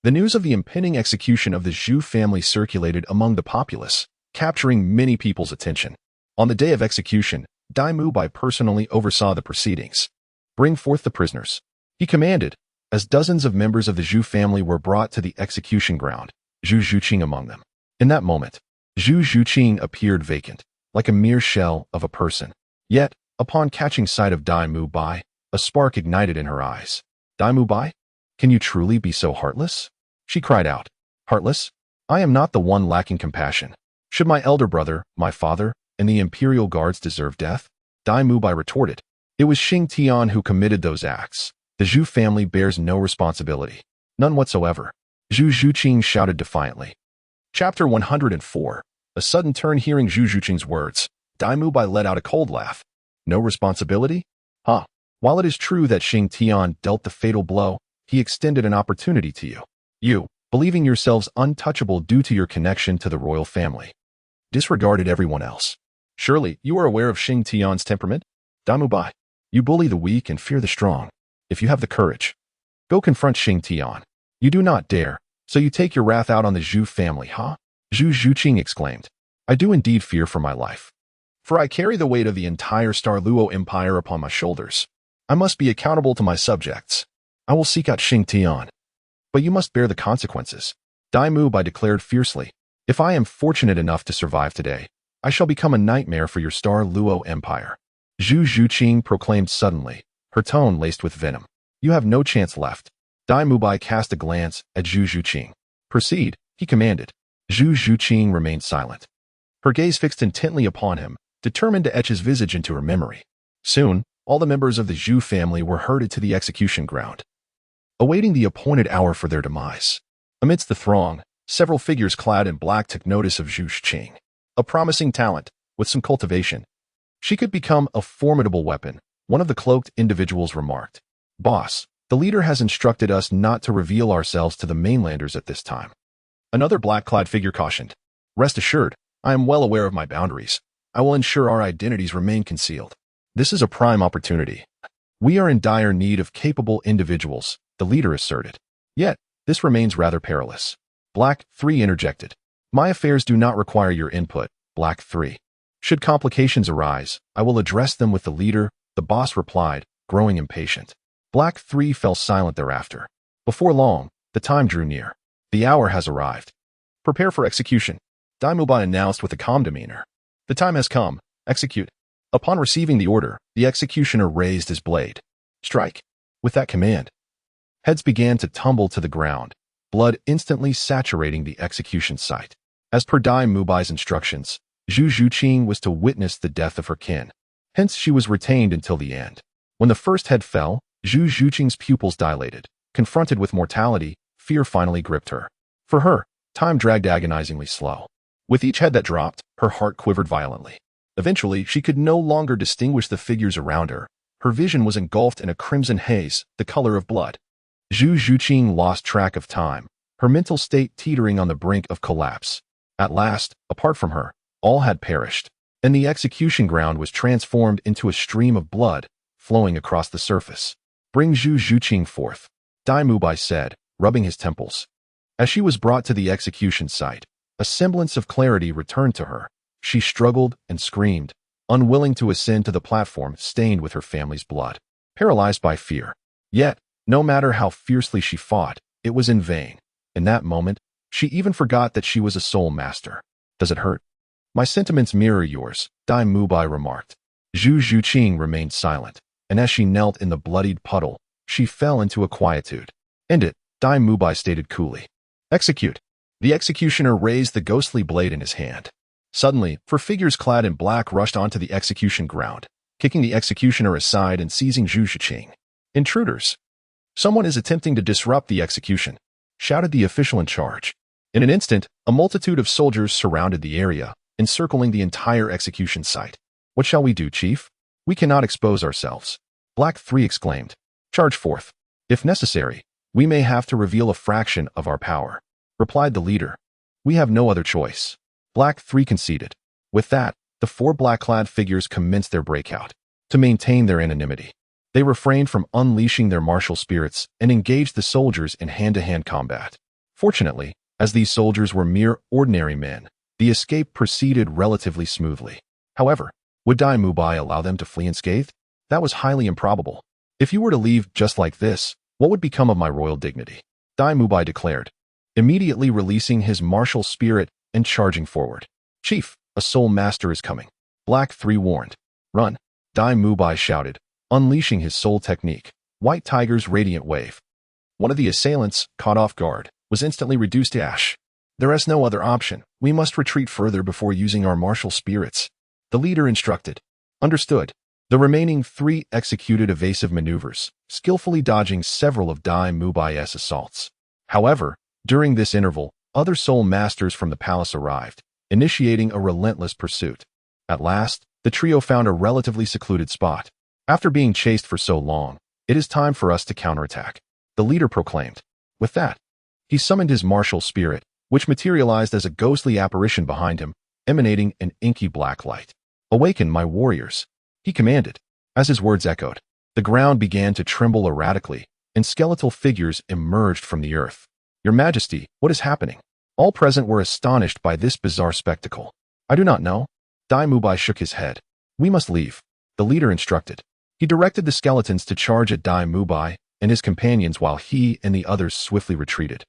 The news of the impending execution of the Zhu family circulated among the populace, capturing many people's attention. On the day of execution, Dai Mubai personally oversaw the proceedings. "Bring forth the prisoners," he commanded, as dozens of members of the Zhu family were brought to the execution ground, Zhu Zhuqing among them. In that moment, Zhu Zhuqing appeared vacant, like a mere shell of a person. Yet, upon catching sight of Dai Mubai, a spark ignited in her eyes. "Dai Mubai? Can you truly be so heartless?" she cried out. "Heartless? I am not the one lacking compassion. Should my elder brother, my father, and the imperial guards deserve death?" Dai Mubai retorted. "It was Xing Tian who committed those acts. The Zhu family bears no responsibility. None whatsoever." Zhu Zhuqing shouted defiantly. Chapter 104. A sudden turn. Hearing Zhu Zhuqing's words, Dai Mubai let out a cold laugh. "No responsibility? Huh. While it is true that Xing Tian dealt the fatal blow, he extended an opportunity to you. You, believing yourselves untouchable due to your connection to the royal family, disregarded everyone else. Surely you are aware of Xing Tian's temperament? Dai Mubai, you bully the weak and fear the strong. If you have the courage, go confront Xing Tian. You do not dare, so you take your wrath out on the Zhu family, huh?" Zhu Zhuqing exclaimed. "I do indeed fear for my life. For I carry the weight of the entire Douluo Empire upon my shoulders. I must be accountable to my subjects. I will seek out Xing Tian. But you must bear the consequences." Dai Mubai declared fiercely. "If I am fortunate enough to survive today, I shall become a nightmare for your Douluo Empire." Zhu Zhuqing proclaimed suddenly, her tone laced with venom. "You have no chance left." Dai Mubai cast a glance at Zhu Zhuqing. "Proceed," he commanded. Zhu Zhuqing remained silent, her gaze fixed intently upon him, determined to etch his visage into her memory. Soon, all the members of the Zhu family were herded to the execution ground, awaiting the appointed hour for their demise. Amidst the throng, several figures clad in black took notice of Zhu Zhuqing. A promising talent, with some cultivation, she could become a formidable weapon, one of the cloaked individuals remarked. "Boss, the leader has instructed us not to reveal ourselves to the mainlanders at this time." Another black-clad figure cautioned. "Rest assured, I am well aware of my boundaries. I will ensure our identities remain concealed. This is a prime opportunity. We are in dire need of capable individuals," the leader asserted. "Yet, this remains rather perilous." Black 3 interjected. "My affairs do not require your input, Black 3. Should complications arise, I will address them with the leader," the boss replied, growing impatient. Black 3 fell silent thereafter. Before long, the time drew near. "The hour has arrived. Prepare for execution," Dai Mubai announced with a calm demeanor. "The time has come. Execute." Upon receiving the order, the executioner raised his blade. "Strike." With that command, heads began to tumble to the ground, blood instantly saturating the execution site. As per Dai Mubai's instructions, Zhu Zhuqing was to witness the death of her kin. Hence, she was retained until the end. When the first head fell, Zhu Zhuqing's pupils dilated. Confronted with mortality, fear finally gripped her. For her, time dragged agonizingly slow. With each head that dropped, her heart quivered violently. Eventually, she could no longer distinguish the figures around her. Her vision was engulfed in a crimson haze, the color of blood. Zhu Zhuqing lost track of time, her mental state teetering on the brink of collapse. At last, apart from her, all had perished, and the execution ground was transformed into a stream of blood flowing across the surface. "Bring Zhu Zhuqing forth," Dai Mubai said, rubbing his temples. As she was brought to the execution site, a semblance of clarity returned to her. She struggled and screamed, unwilling to ascend to the platform stained with her family's blood, paralyzed by fear. Yet, no matter how fiercely she fought, it was in vain. In that moment, she even forgot that she was a soul master. "Does it hurt?" "My sentiments mirror yours," Dai Mubai remarked. Zhu Zhuqing remained silent, and as she knelt in the bloodied puddle, she fell into a quietude. "End it," Dai Mubai stated coolly. "Execute." The executioner raised the ghostly blade in his hand. Suddenly, 4 figures clad in black rushed onto the execution ground, kicking the executioner aside and seizing Zhu Zhuqing. "Intruders! Someone is attempting to disrupt the execution," shouted the official in charge. In an instant, a multitude of soldiers surrounded the area, encircling the entire execution site. "What shall we do, Chief? We cannot expose ourselves," Black 3 exclaimed. "Charge forth. If necessary, we may have to reveal a fraction of our power," replied the leader. "We have no other choice," Black 3 conceded. With that, the 4 black-clad figures commenced their breakout. To maintain their anonymity, they refrained from unleashing their martial spirits and engaged the soldiers in hand-to-hand combat. Fortunately, as these soldiers were mere ordinary men, the escape proceeded relatively smoothly. However, would Dai Mubai allow them to flee unscathed? That was highly improbable. If you were to leave just like this, what would become of my royal dignity? Dai Mubai declared, immediately releasing his martial spirit and charging forward. Chief, a soul master is coming. Black 3 warned. Run. Dai Mubai shouted, unleashing his soul technique, White Tiger's radiant wave. One of the assailants, caught off guard, was instantly reduced to ash. There is no other option. We must retreat further before using our martial spirits. The leader instructed. Understood. The remaining 3 executed evasive maneuvers, skillfully dodging several of Dai Mubai's assaults. However, during this interval, other soul masters from the palace arrived, initiating a relentless pursuit. At last, the trio found a relatively secluded spot. After being chased for so long, it is time for us to counterattack, the leader proclaimed. With that, he summoned his martial spirit, which materialized as a ghostly apparition behind him, emanating an inky black light. Awaken, my warriors, he commanded. As his words echoed, the ground began to tremble erratically, and skeletal figures emerged from the earth. Your Majesty, what is happening? All present were astonished by this bizarre spectacle. I do not know. Dai Mubai shook his head. We must leave, the leader instructed. He directed the skeletons to charge at Dai Mubai and his companions while he and the others swiftly retreated,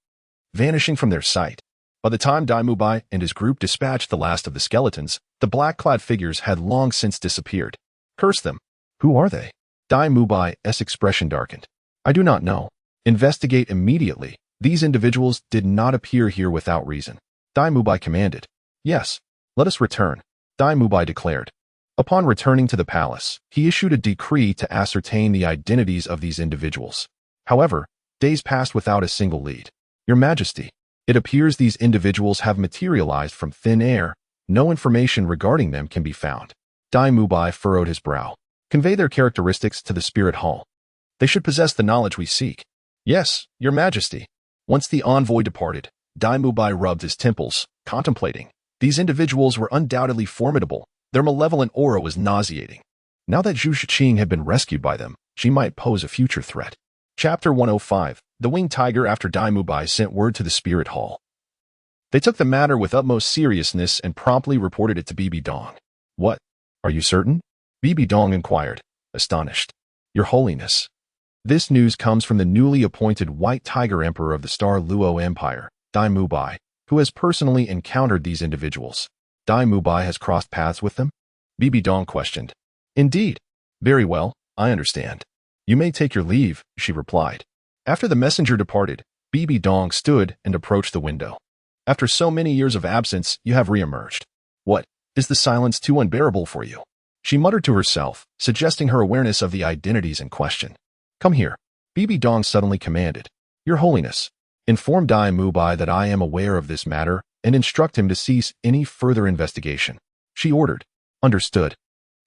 vanishing from their sight. By the time Dai Mubai and his group dispatched the last of the skeletons, the black-clad figures had long since disappeared. Curse them. Who are they? Dai Mubai's expression darkened. I do not know. Investigate immediately. These individuals did not appear here without reason. Dai Mubai commanded. Yes, let us return, Dai Mubai declared. Upon returning to the palace, he issued a decree to ascertain the identities of these individuals. However, days passed without a single lead. Your Majesty, it appears these individuals have materialized from thin air. No information regarding them can be found. Dai Mubai furrowed his brow. Convey their characteristics to the Spirit Hall. They should possess the knowledge we seek. Yes, Your Majesty. Once the envoy departed, Dai Mubai rubbed his temples, contemplating. These individuals were undoubtedly formidable. Their malevolent aura was nauseating. Now that Zhu Shiqing had been rescued by them, she might pose a future threat. Chapter 105. The Winged Tiger. After Dai Mubai sent word to the Spirit Hall, they took the matter with utmost seriousness and promptly reported it to Bibi Dong. What? Are you certain? Bibi Dong inquired, astonished. Your Holiness. This news comes from the newly appointed White Tiger Emperor of the Star Luo Empire, Dai Mubai, who has personally encountered these individuals. Dai Mubai has crossed paths with them? Bibi Dong questioned. Indeed. Very well, I understand. You may take your leave, she replied. After the messenger departed, Bibi Dong stood and approached the window. After so many years of absence, you have re-emerged. What? Is the silence too unbearable for you? She muttered to herself, suggesting her awareness of the identities in question. Come here, Bibi Dong suddenly commanded. Your Holiness, inform Dai Mubai that I am aware of this matter and instruct him to cease any further investigation. She ordered. Understood.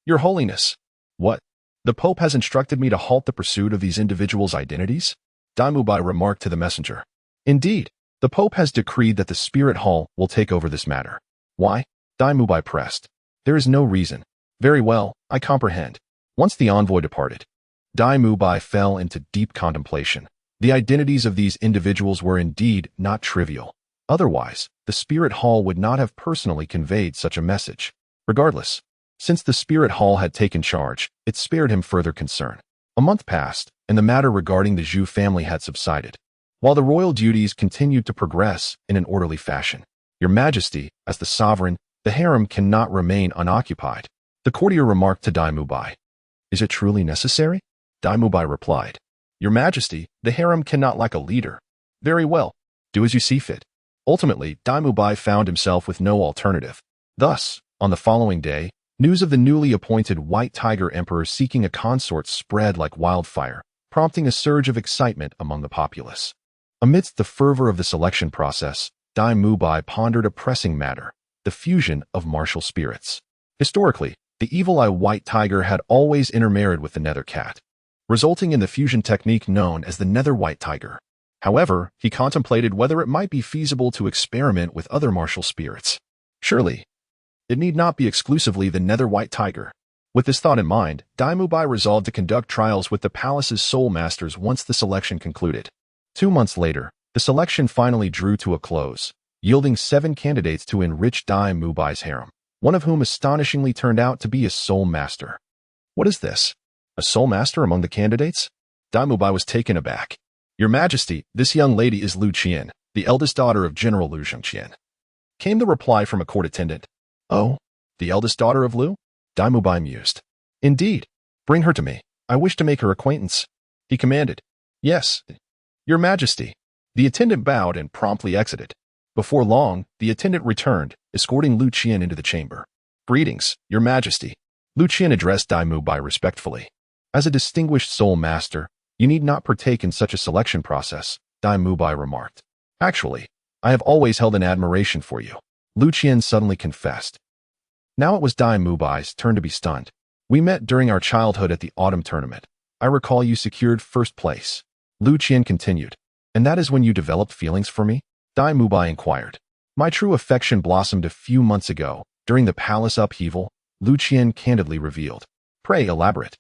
Your Holiness. What? The Pope has instructed me to halt the pursuit of these individuals' identities? Dai Mubai remarked to the messenger. Indeed, the Pope has decreed that the Spirit Hall will take over this matter. Why? Dai Mubai pressed. There is no reason. Very well, I comprehend. Once the envoy departed, Dai Mubai fell into deep contemplation. The identities of these individuals were indeed not trivial. Otherwise, the Spirit Hall would not have personally conveyed such a message. Regardless, since the Spirit Hall had taken charge, it spared him further concern. A month passed, and the matter regarding the Zhu family had subsided, while the royal duties continued to progress in an orderly fashion. Your Majesty, as the sovereign, the harem cannot remain unoccupied, the courtier remarked to Dai Mubai. Is it truly necessary? Dai Mubai replied. Your Majesty, the harem cannot lack a leader. Very well, do as you see fit. Ultimately, Dai Mubai found himself with no alternative. Thus, on the following day, news of the newly appointed White Tiger Emperor seeking a consort spread like wildfire, prompting a surge of excitement among the populace. Amidst the fervor of the selection process, Dai Mubai pondered a pressing matter, the fusion of martial spirits. Historically, the evil-eye White Tiger had always intermarried with the Nether Cat, resulting in the fusion technique known as the Nether White Tiger. However, he contemplated whether it might be feasible to experiment with other martial spirits. Surely, it need not be exclusively the Nether White Tiger. With this thought in mind, Dai Mubai resolved to conduct trials with the palace's soul masters once the selection concluded. 2 months later, The selection finally drew to a close, yielding 7 candidates to enrich Dai Mubai's harem, one of whom astonishingly turned out to be a soul master. What is this? A soul master among the candidates? Dai Mubai was taken aback. Your Majesty, this young lady is Lu Qian, the eldest daughter of General Lu Zhengqian. Came the reply from a court attendant. Oh, the eldest daughter of Lu? Dai Mubai mused. Indeed. Bring her to me. I wish to make her acquaintance. He commanded. Yes, Your Majesty. The attendant bowed and promptly exited. Before long, the attendant returned, escorting Lu Qian into the chamber. Greetings, Your Majesty. Lu Qian addressed Dai Mubai respectfully. As a distinguished soul master, you need not partake in such a selection process, Dai Mubai remarked. Actually, I have always held an admiration for you, Lu Qian suddenly confessed. Now it was Dai Mubai's turn to be stunned. We met during our childhood at the autumn tournament. I recall you secured first place. Lu Qian continued. And that is when you developed feelings for me? Dai Mubai inquired. My true affection blossomed a few months ago, during the palace upheaval, Lu Qian candidly revealed. Pray elaborate.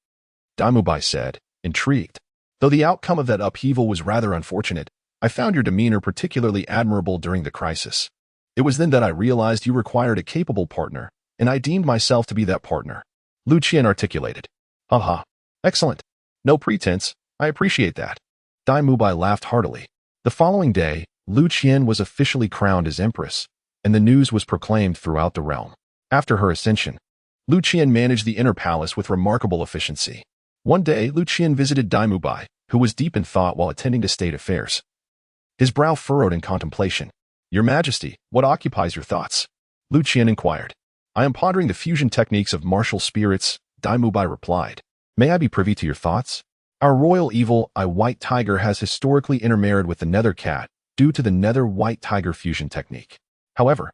Dai Mubai said, intrigued. Though the outcome of that upheaval was rather unfortunate, I found your demeanor particularly admirable during the crisis. It was then that I realized you required a capable partner, and I deemed myself to be that partner. Lu Qian articulated. Aha. Excellent. No pretense. I appreciate that. Dai Mubai laughed heartily. The following day, Lu Qian was officially crowned as empress, and the news was proclaimed throughout the realm. After her ascension, Lu Qian managed the inner palace with remarkable efficiency. One day, Lu Qian visited Dai Mubai, who was deep in thought while attending to state affairs. His brow furrowed in contemplation. Your Majesty, what occupies your thoughts? Lu Qian inquired. I am pondering the fusion techniques of martial spirits, Dai Mubai replied. May I be privy to your thoughts? Our royal evil eye white tiger has historically intermarried with the nether cat due to the nether white tiger fusion technique. However,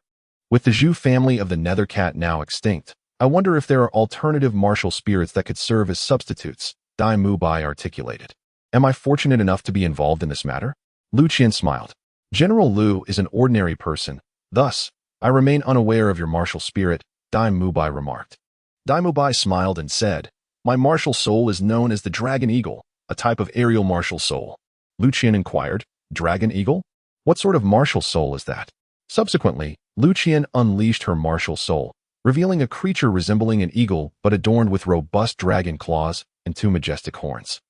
with the Zhu family of the nether cat now extinct, I wonder if there are alternative martial spirits that could serve as substitutes, Dai Mubai articulated. Am I fortunate enough to be involved in this matter? Lu Qian smiled. General Lu is an ordinary person, thus, I remain unaware of your martial spirit, Dai Mubai remarked. Dai Mubai smiled and said, My martial soul is known as the Dragon Eagle, a type of aerial martial soul. Lu Qian inquired, Dragon Eagle? What sort of martial soul is that? Subsequently, Lu Qian unleashed her martial soul, revealing a creature resembling an eagle but adorned with robust dragon claws and 2 majestic horns.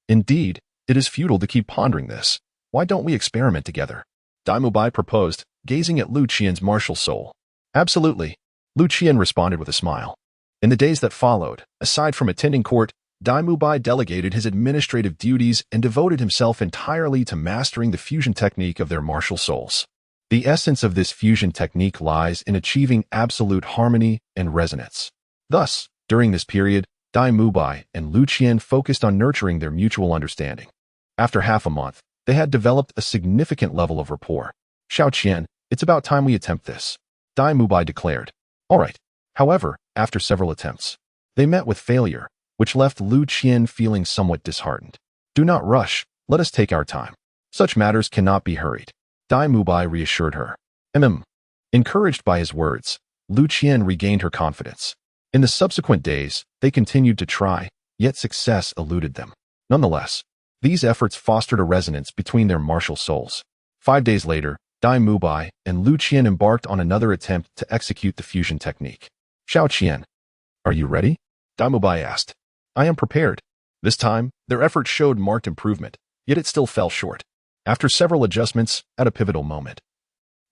Indeed, it is futile to keep pondering this. Why don't we experiment together? Dai Mubai proposed, gazing at Lu Qian's martial soul. Absolutely, Lu Qian responded with a smile. In the days that followed, aside from attending court, Dai Mubai delegated his administrative duties and devoted himself entirely to mastering the fusion technique of their martial souls. The essence of this fusion technique lies in achieving absolute harmony and resonance. Thus, during this period, Dai Mubai and Lu Qian focused on nurturing their mutual understanding. After half a month, they had developed a significant level of rapport. Xiao Qian, it's about time we attempt this, Dai Mubai declared. All right. However, after several attempts, they met with failure, which left Lu Qian feeling somewhat disheartened. Do not rush, let us take our time. Such matters cannot be hurried, Dai Mubai reassured her. Encouraged by his words, Lu Qian regained her confidence. In the subsequent days, they continued to try, yet success eluded them. Nonetheless, these efforts fostered a resonance between their martial souls. 5 days later, Dai Mubai and Lu Qian embarked on another attempt to execute the fusion technique. Xiao Qian, are you ready? Dai Mubai asked. I am prepared. This time, their efforts showed marked improvement, yet it still fell short. After several adjustments, at a pivotal moment,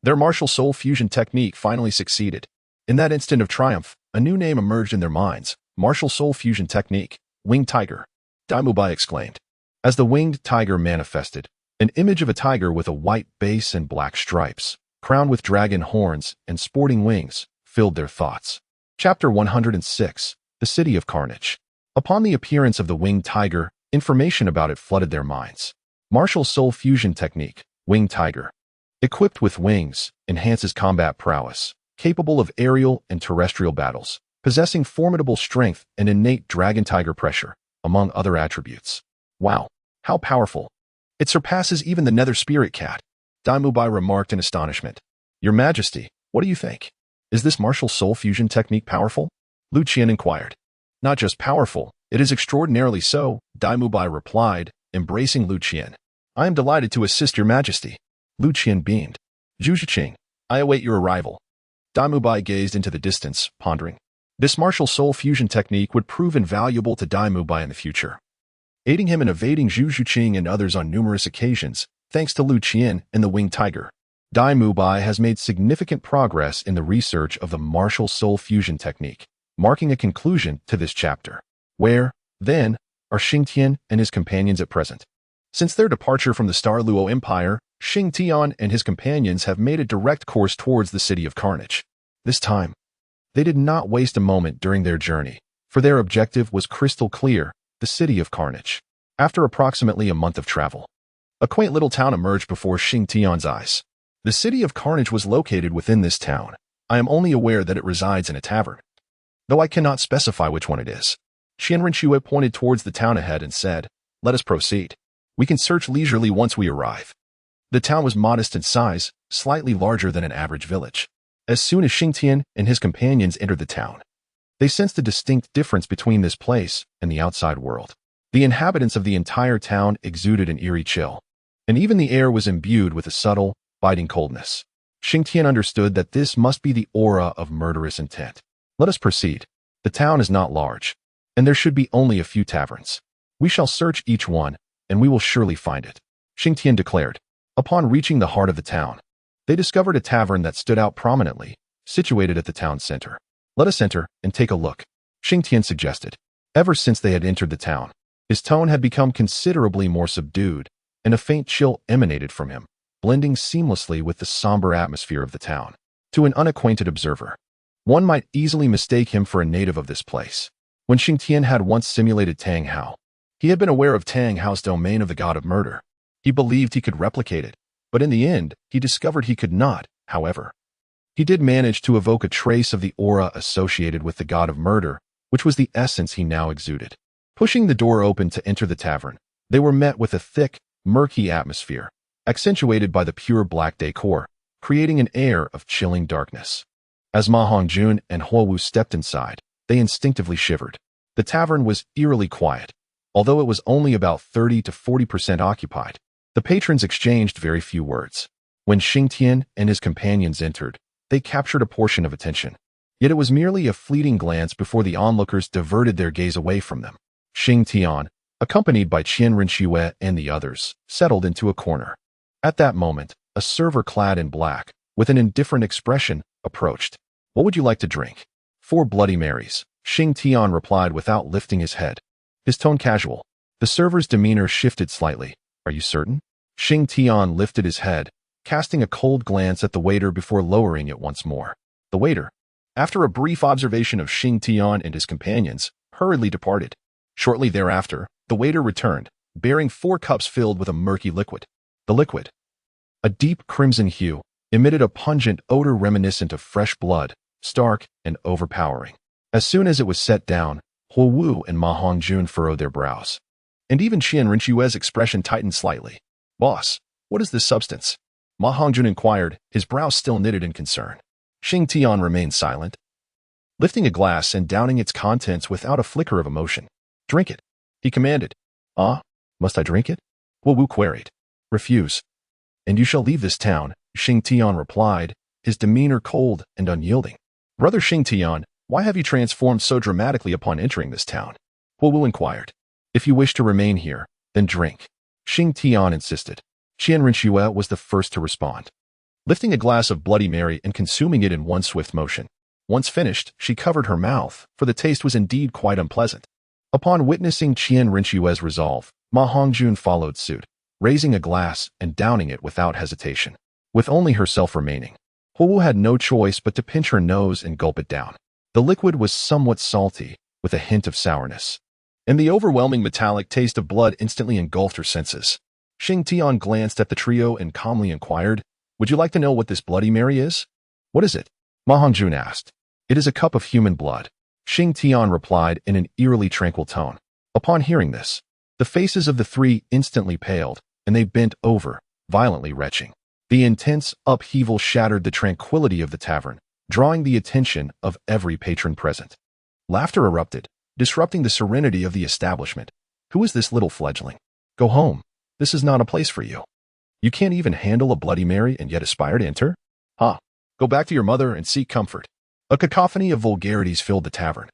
their martial soul fusion technique finally succeeded. In that instant of triumph, a new name emerged in their minds, martial soul fusion technique, winged tiger. Dai Mubai exclaimed. As the winged tiger manifested, an image of a tiger with a white base and black stripes, crowned with dragon horns and sporting wings, filled their thoughts. Chapter 106, The City of Carnage. Upon the appearance of the winged tiger, information about it flooded their minds. Martial soul fusion technique, winged tiger. Equipped with wings, enhances combat prowess, capable of aerial and terrestrial battles, possessing formidable strength and innate dragon-tiger pressure, among other attributes. Wow, how powerful. It surpasses even the nether spirit cat, Dai Mubai remarked in astonishment. Your Majesty, what do you think? Is this martial soul fusion technique powerful? Lu Qian inquired. Not just powerful, it is extraordinarily so, Dai Mubai replied, embracing Lu Qian. I am delighted to assist your Majesty. Lu Qian beamed. Zhu Zhiqing, I await your arrival. Dai Mubai gazed into the distance, pondering. This martial soul fusion technique would prove invaluable to Dai Mubai in the future, aiding him in evading Zhu Zhiqing and others on numerous occasions, thanks to Lu Qian and the Winged Tiger. Dai Mubai has made significant progress in the research of the martial soul fusion technique, marking a conclusion to this chapter. Where, then, are Xing Tian and his companions at present? Since their departure from the Star Luo Empire, Xing Tian and his companions have made a direct course towards the City of Carnage. This time, they did not waste a moment during their journey, for their objective was crystal clear: the City of Carnage. After approximately a month of travel, a quaint little town emerged before Xing Tian's eyes. The City of Carnage was located within this town. I am only aware that it resides in a tavern, though I cannot specify which one it is. Qian Rinxue pointed towards the town ahead and said, "Let us proceed. We can search leisurely once we arrive." The town was modest in size, slightly larger than an average village. As soon as Xing Tian and his companions entered the town, they sensed a distinct difference between this place and the outside world. The inhabitants of the entire town exuded an eerie chill, and even the air was imbued with a subtle, biting coldness. Xing Tian understood that this must be the aura of murderous intent. Let us proceed. The town is not large, and there should be only a few taverns. We shall search each one, and we will surely find it, Xing Tian declared. Upon reaching the heart of the town, they discovered a tavern that stood out prominently, situated at the town center. Let us enter and take a look, Xing Tian suggested. Ever since they had entered the town, his tone had become considerably more subdued, and a faint chill emanated from him, blending seamlessly with the somber atmosphere of the town. To an unacquainted observer, one might easily mistake him for a native of this place. When Xing Tian had once simulated Tang Hao, he had been aware of Tang Hao's domain of the god of murder. He believed he could replicate it, but in the end, he discovered he could not. However, he did manage to evoke a trace of the aura associated with the god of murder, which was the essence he now exuded. Pushing the door open to enter the tavern, they were met with a thick, murky atmosphere, accentuated by the pure black decor, creating an air of chilling darkness. As Ma Hongjun and Huo Wu stepped inside, they instinctively shivered. The tavern was eerily quiet, although it was only about 30 to 40% occupied. The patrons exchanged very few words. When Xing Tian and his companions entered, they captured a portion of attention. Yet it was merely a fleeting glance before the onlookers diverted their gaze away from them. Xing Tian, accompanied by Qian Rinxue and the others, settled into a corner. At that moment, a server clad in black, with an indifferent expression, approached. "What would you like to drink?" "4 Bloody Marys," Xing Tian replied without lifting his head, his tone casual. The server's demeanor shifted slightly. "Are you certain?" Xing Tian lifted his head, casting a cold glance at the waiter before lowering it once more. The waiter, after a brief observation of Xing Tian and his companions, hurriedly departed. Shortly thereafter, the waiter returned, bearing 4 cups filled with a murky liquid. The liquid, a deep crimson hue, emitted a pungent odor reminiscent of fresh blood, stark and overpowering. As soon as it was set down, Huo Wu and Ma Hongjun furrowed their brows, and even Qian Rinxue's expression tightened slightly. "Boss, what is this substance?" Ma Hongjun inquired, his brows still knitted in concern. Xing Tian remained silent, lifting a glass and downing its contents without a flicker of emotion. "Drink it," he commanded. "Ah, must I drink it?" Huo Wu queried. "Refuse, and you shall leave this town," Xing Tian replied, his demeanor cold and unyielding. "Brother Xing Tian, why have you transformed so dramatically upon entering this town?" Huo Wu inquired. "If you wish to remain here, then drink," Xing Tian insisted. Qian Rinxue was the first to respond, lifting a glass of Bloody Mary and consuming it in one swift motion. Once finished, she covered her mouth, for the taste was indeed quite unpleasant. Upon witnessing Qian Rinxue's resolve, Ma Hongjun followed suit, raising a glass and downing it without hesitation. With only herself remaining, Huo Wu had no choice but to pinch her nose and gulp it down. The liquid was somewhat salty, with a hint of sourness, and the overwhelming metallic taste of blood instantly engulfed her senses. Xing Tian glanced at the trio and calmly inquired, "Would you like to know what this Bloody Mary is?" "What is it?" Ma Hongjun asked. "It is a cup of human blood," Xing Tian replied in an eerily tranquil tone. Upon hearing this, the faces of the 3 instantly paled, and they bent over, violently retching. The intense upheaval shattered the tranquility of the tavern, drawing the attention of every patron present. Laughter erupted, disrupting the serenity of the establishment. "Who is this little fledgling? Go home. This is not a place for you." You can't even handle a Bloody Mary and yet aspire to enter? Huh. Go back to your mother and seek comfort. A cacophony of vulgarities filled the tavern,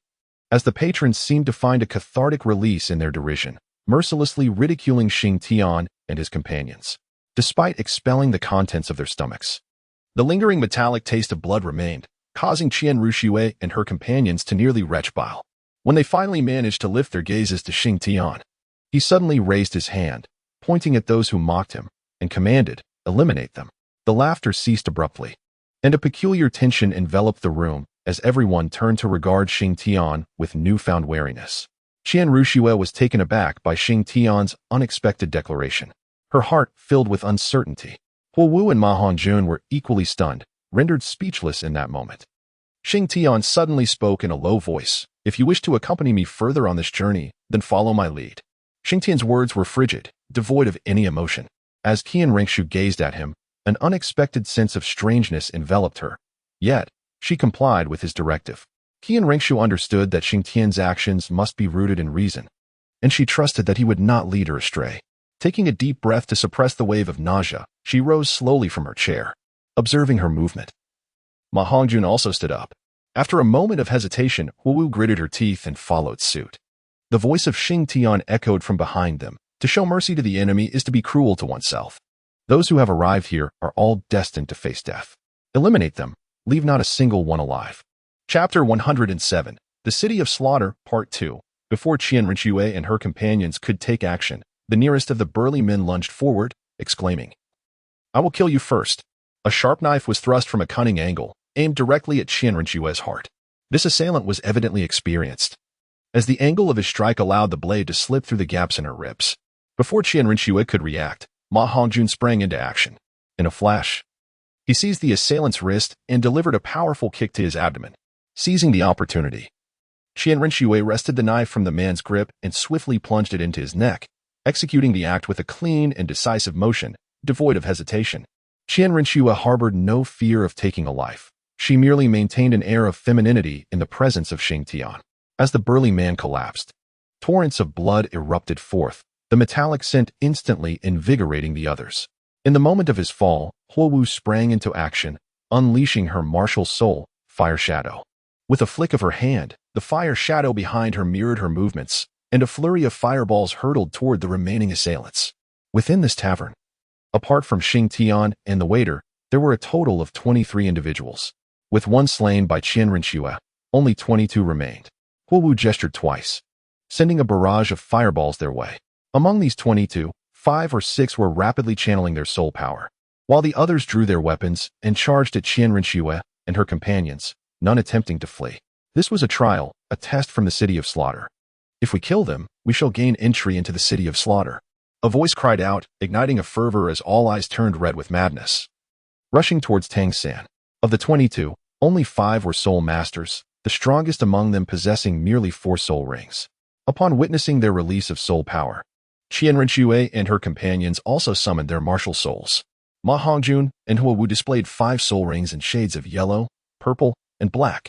as the patrons seemed to find a cathartic release in their derision, mercilessly ridiculing Xing Tian and his companions, despite expelling the contents of their stomachs. The lingering metallic taste of blood remained, causing Qian Ruxue and her companions to nearly retch bile. When they finally managed to lift their gazes to Xing Tian, he suddenly raised his hand, pointing at those who mocked him, and commanded, "Eliminate them." The laughter ceased abruptly, and a peculiar tension enveloped the room as everyone turned to regard Xing Tian with newfound wariness. Qian Ruxue was taken aback by Xing Tian's unexpected declaration, her heart filled with uncertainty. Huo Wu and Ma Hongjun were equally stunned, rendered speechless in that moment. Xing Tian suddenly spoke in a low voice, "If you wish to accompany me further on this journey, then follow my lead." Xing Tian's words were frigid, devoid of any emotion. As Qian Rengshu gazed at him, an unexpected sense of strangeness enveloped her. Yet, she complied with his directive. Qian Rengshu understood that Xing Tian's actions must be rooted in reason, and she trusted that he would not lead her astray. Taking a deep breath to suppress the wave of nausea, she rose slowly from her chair, observing her movement. Ma Hongjun also stood up. After a moment of hesitation, Huo Wu gritted her teeth and followed suit. The voice of Xing Tian echoed from behind them. To show mercy to the enemy is to be cruel to oneself. Those who have arrived here are all destined to face death. Eliminate them. Leave not a single one alive. Chapter 107. The City of Slaughter, Part 2. Before Qian Ruxue and her companions could take action, the nearest of the burly men lunged forward, exclaiming, "I will kill you first." A sharp knife was thrust from a cunning angle, aimed directly at Qian Ruxue's heart. This assailant was evidently experienced, as the angle of his strike allowed the blade to slip through the gaps in her ribs. Before Qian Ruxue could react, Ma Hongjun sprang into action. In a flash, he seized the assailant's wrist and delivered a powerful kick to his abdomen. Seizing the opportunity, Qian Ruxue wrested the knife from the man's grip and swiftly plunged it into his neck, executing the act with a clean and decisive motion, devoid of hesitation. Qian Ruxue harbored no fear of taking a life. She merely maintained an air of femininity in the presence of Xing Tian. As the burly man collapsed, torrents of blood erupted forth, the metallic scent instantly invigorating the others. In the moment of his fall, Huo Wu sprang into action, unleashing her martial soul, Fire Shadow. With a flick of her hand, the fire shadow behind her mirrored her movements, and a flurry of fireballs hurtled toward the remaining assailants. Within this tavern, apart from Xing Tian and the waiter, there were a total of 23 individuals. With one slain by Qian Ruxue, only 22 remained. Huo Wu gestured twice, sending a barrage of fireballs their way. Among these 22, 5 or 6 were rapidly channeling their soul power, while the others drew their weapons and charged at Qian Ruxue and her companions, none attempting to flee. This was a trial, a test from the City of Slaughter. If we kill them, we shall gain entry into the City of Slaughter. A voice cried out, igniting a fervor as all eyes turned red with madness. Rushing towards Tang San. Of the 22, only 5 were soul masters, the strongest among them possessing merely 4 soul rings. Upon witnessing their release of soul power, Qian Ruxue and her companions also summoned their martial souls. Ma Hongjun and Huo Wu displayed 5 soul rings in shades of yellow, purple, and black.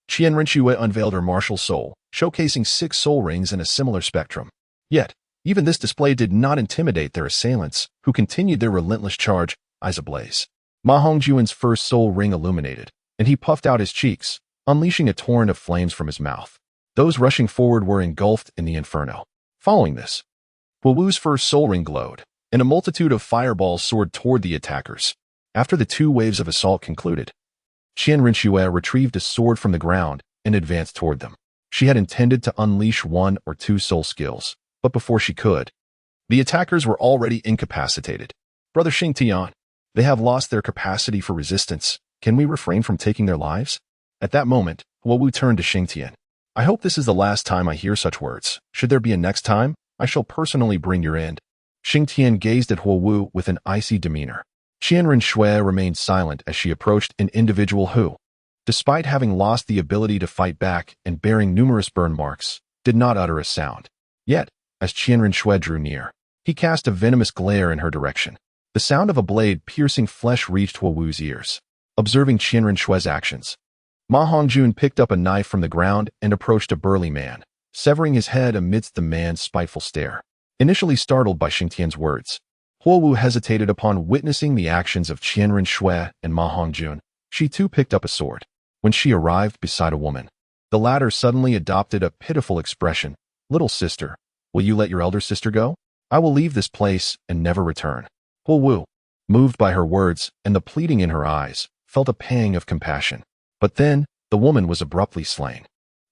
Qian Ruxue unveiled her martial soul, showcasing 6 soul rings in a similar spectrum. Yet, even this display did not intimidate their assailants, who continued their relentless charge, eyes ablaze. Ma Hongjun's first soul ring illuminated, and he puffed out his cheeks, unleashing a torrent of flames from his mouth. Those rushing forward were engulfed in the inferno. Following this, Huo Wu's first soul ring glowed, and a multitude of fireballs soared toward the attackers. After the 2 waves of assault concluded, Qian Ruxue retrieved a sword from the ground and advanced toward them. She had intended to unleash 1 or 2 soul skills, but before she could, the attackers were already incapacitated. "Brother Xing Tian, they have lost their capacity for resistance. Can we refrain from taking their lives?" At that moment, Huo Wu turned to Xing Tian. "I hope this is the last time I hear such words. Should there be a next time, I shall personally bring your end." Xing Tian gazed at Huo Wu with an icy demeanor. Qian Ruxue remained silent as she approached an individual who, despite having lost the ability to fight back and bearing numerous burn marks, did not utter a sound. Yet, as Qian Ruxue drew near, he cast a venomous glare in her direction. The sound of a blade piercing flesh reached Huo Wu's ears. Observing Qian Ruxue's actions, Ma Hongjun picked up a knife from the ground and approached a burly man, severing his head amidst the man's spiteful stare. Initially startled by Xing Tian's words, Huowu hesitated upon witnessing the actions of Qianren Shui and Ma Hongjun. She too picked up a sword. When she arrived beside a woman, the latter suddenly adopted a pitiful expression. "Little sister, will you let your elder sister go? I will leave this place and never return." Huowu, moved by her words and the pleading in her eyes, felt a pang of compassion. But then, the woman was abruptly slain,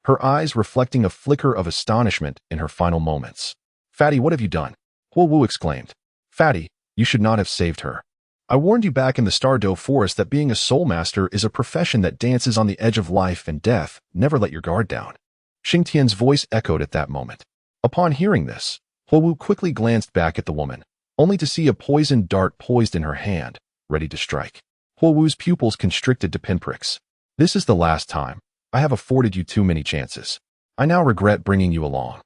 her eyes reflecting a flicker of astonishment in her final moments. "Fatty, what have you done?" Huowu exclaimed. "Fatty, you should not have saved her. I warned you back in the Stardow Forest that being a soul master is a profession that dances on the edge of life and death. Never let your guard down." Xing Tian's voice echoed at that moment. Upon hearing this, Huowu quickly glanced back at the woman, only to see a poisoned dart poised in her hand, ready to strike. Huowu's pupils constricted to pinpricks. "This is the last time. I have afforded you too many chances. I now regret bringing you along.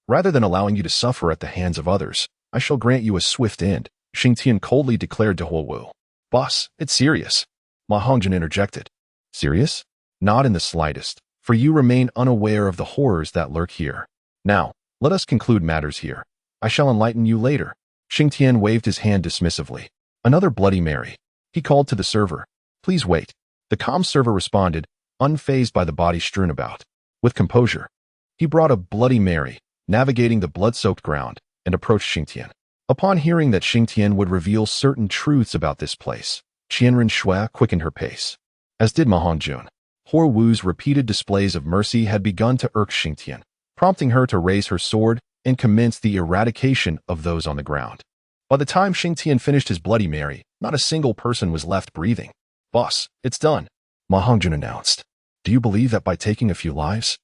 Rather than allowing you to suffer at the hands of others, I shall grant you a swift end," Xing Tian coldly declared to Huowu. "Boss, it's serious," Ma Hongjun interjected. "Serious? Not in the slightest, for you remain unaware of the horrors that lurk here. Now, let us conclude matters here. I shall enlighten you later." Xing Tian waved his hand dismissively. "Another Bloody Mary." He called to the server. "Please wait." The calm server responded, unfazed by the body strewn about. With composure, he brought a Bloody Mary, navigating the blood-soaked ground, and approached Xing Tian. Upon hearing that Xing Tian would reveal certain truths about this place, Qianren Shui quickened her pace, as did Ma Hongjun. Huowu's repeated displays of mercy had begun to irk Xing Tian, prompting her to raise her sword and commence the eradication of those on the ground. By the time Xing Tian finished his Bloody Mary, not a single person was left breathing. "Boss, it's done," Ma Hongjun announced. "Do you believe that by taking a few lives,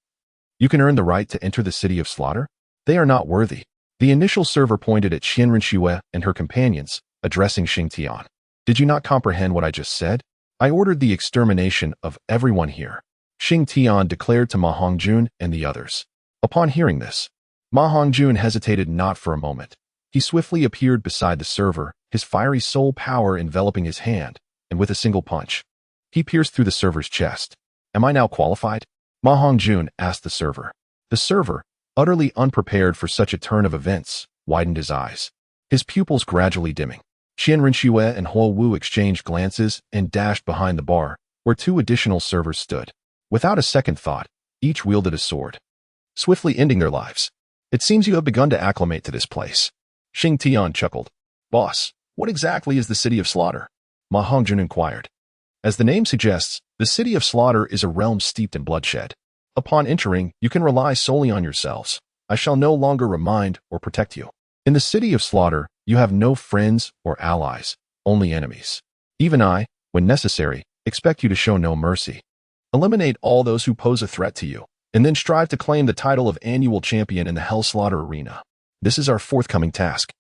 you can earn the right to enter the city of slaughter? They are not worthy." The initial server pointed at Qianren Shui and her companions, addressing Xing Tian. "Did you not comprehend what I just said? I ordered the extermination of everyone here," Xing Tian declared to Ma Hongjun and the others. Upon hearing this, Ma Hongjun hesitated not for a moment. He swiftly appeared beside the server, his fiery soul power enveloping his hand, and with a single punch, he pierced through the server's chest. "Am I now qualified?" Ma Hongjun asked the server. The server, utterly unprepared for such a turn of events, widened his eyes, his pupils gradually dimming. Qianren Shui and Huowu exchanged glances and dashed behind the bar, where two additional servers stood. Without a second thought, each wielded a sword, swiftly ending their lives. "It seems you have begun to acclimate to this place." Xing Tian chuckled. "Boss, what exactly is the City of Slaughter?" Ma Hongjun inquired. "As the name suggests, the City of Slaughter is a realm steeped in bloodshed. Upon entering, you can rely solely on yourselves. I shall no longer remind or protect you. In the City of Slaughter, you have no friends or allies, only enemies. Even I, when necessary, expect you to show no mercy. Eliminate all those who pose a threat to you, and then strive to claim the title of annual champion in the Hell Slaughter arena. This is our forthcoming task,"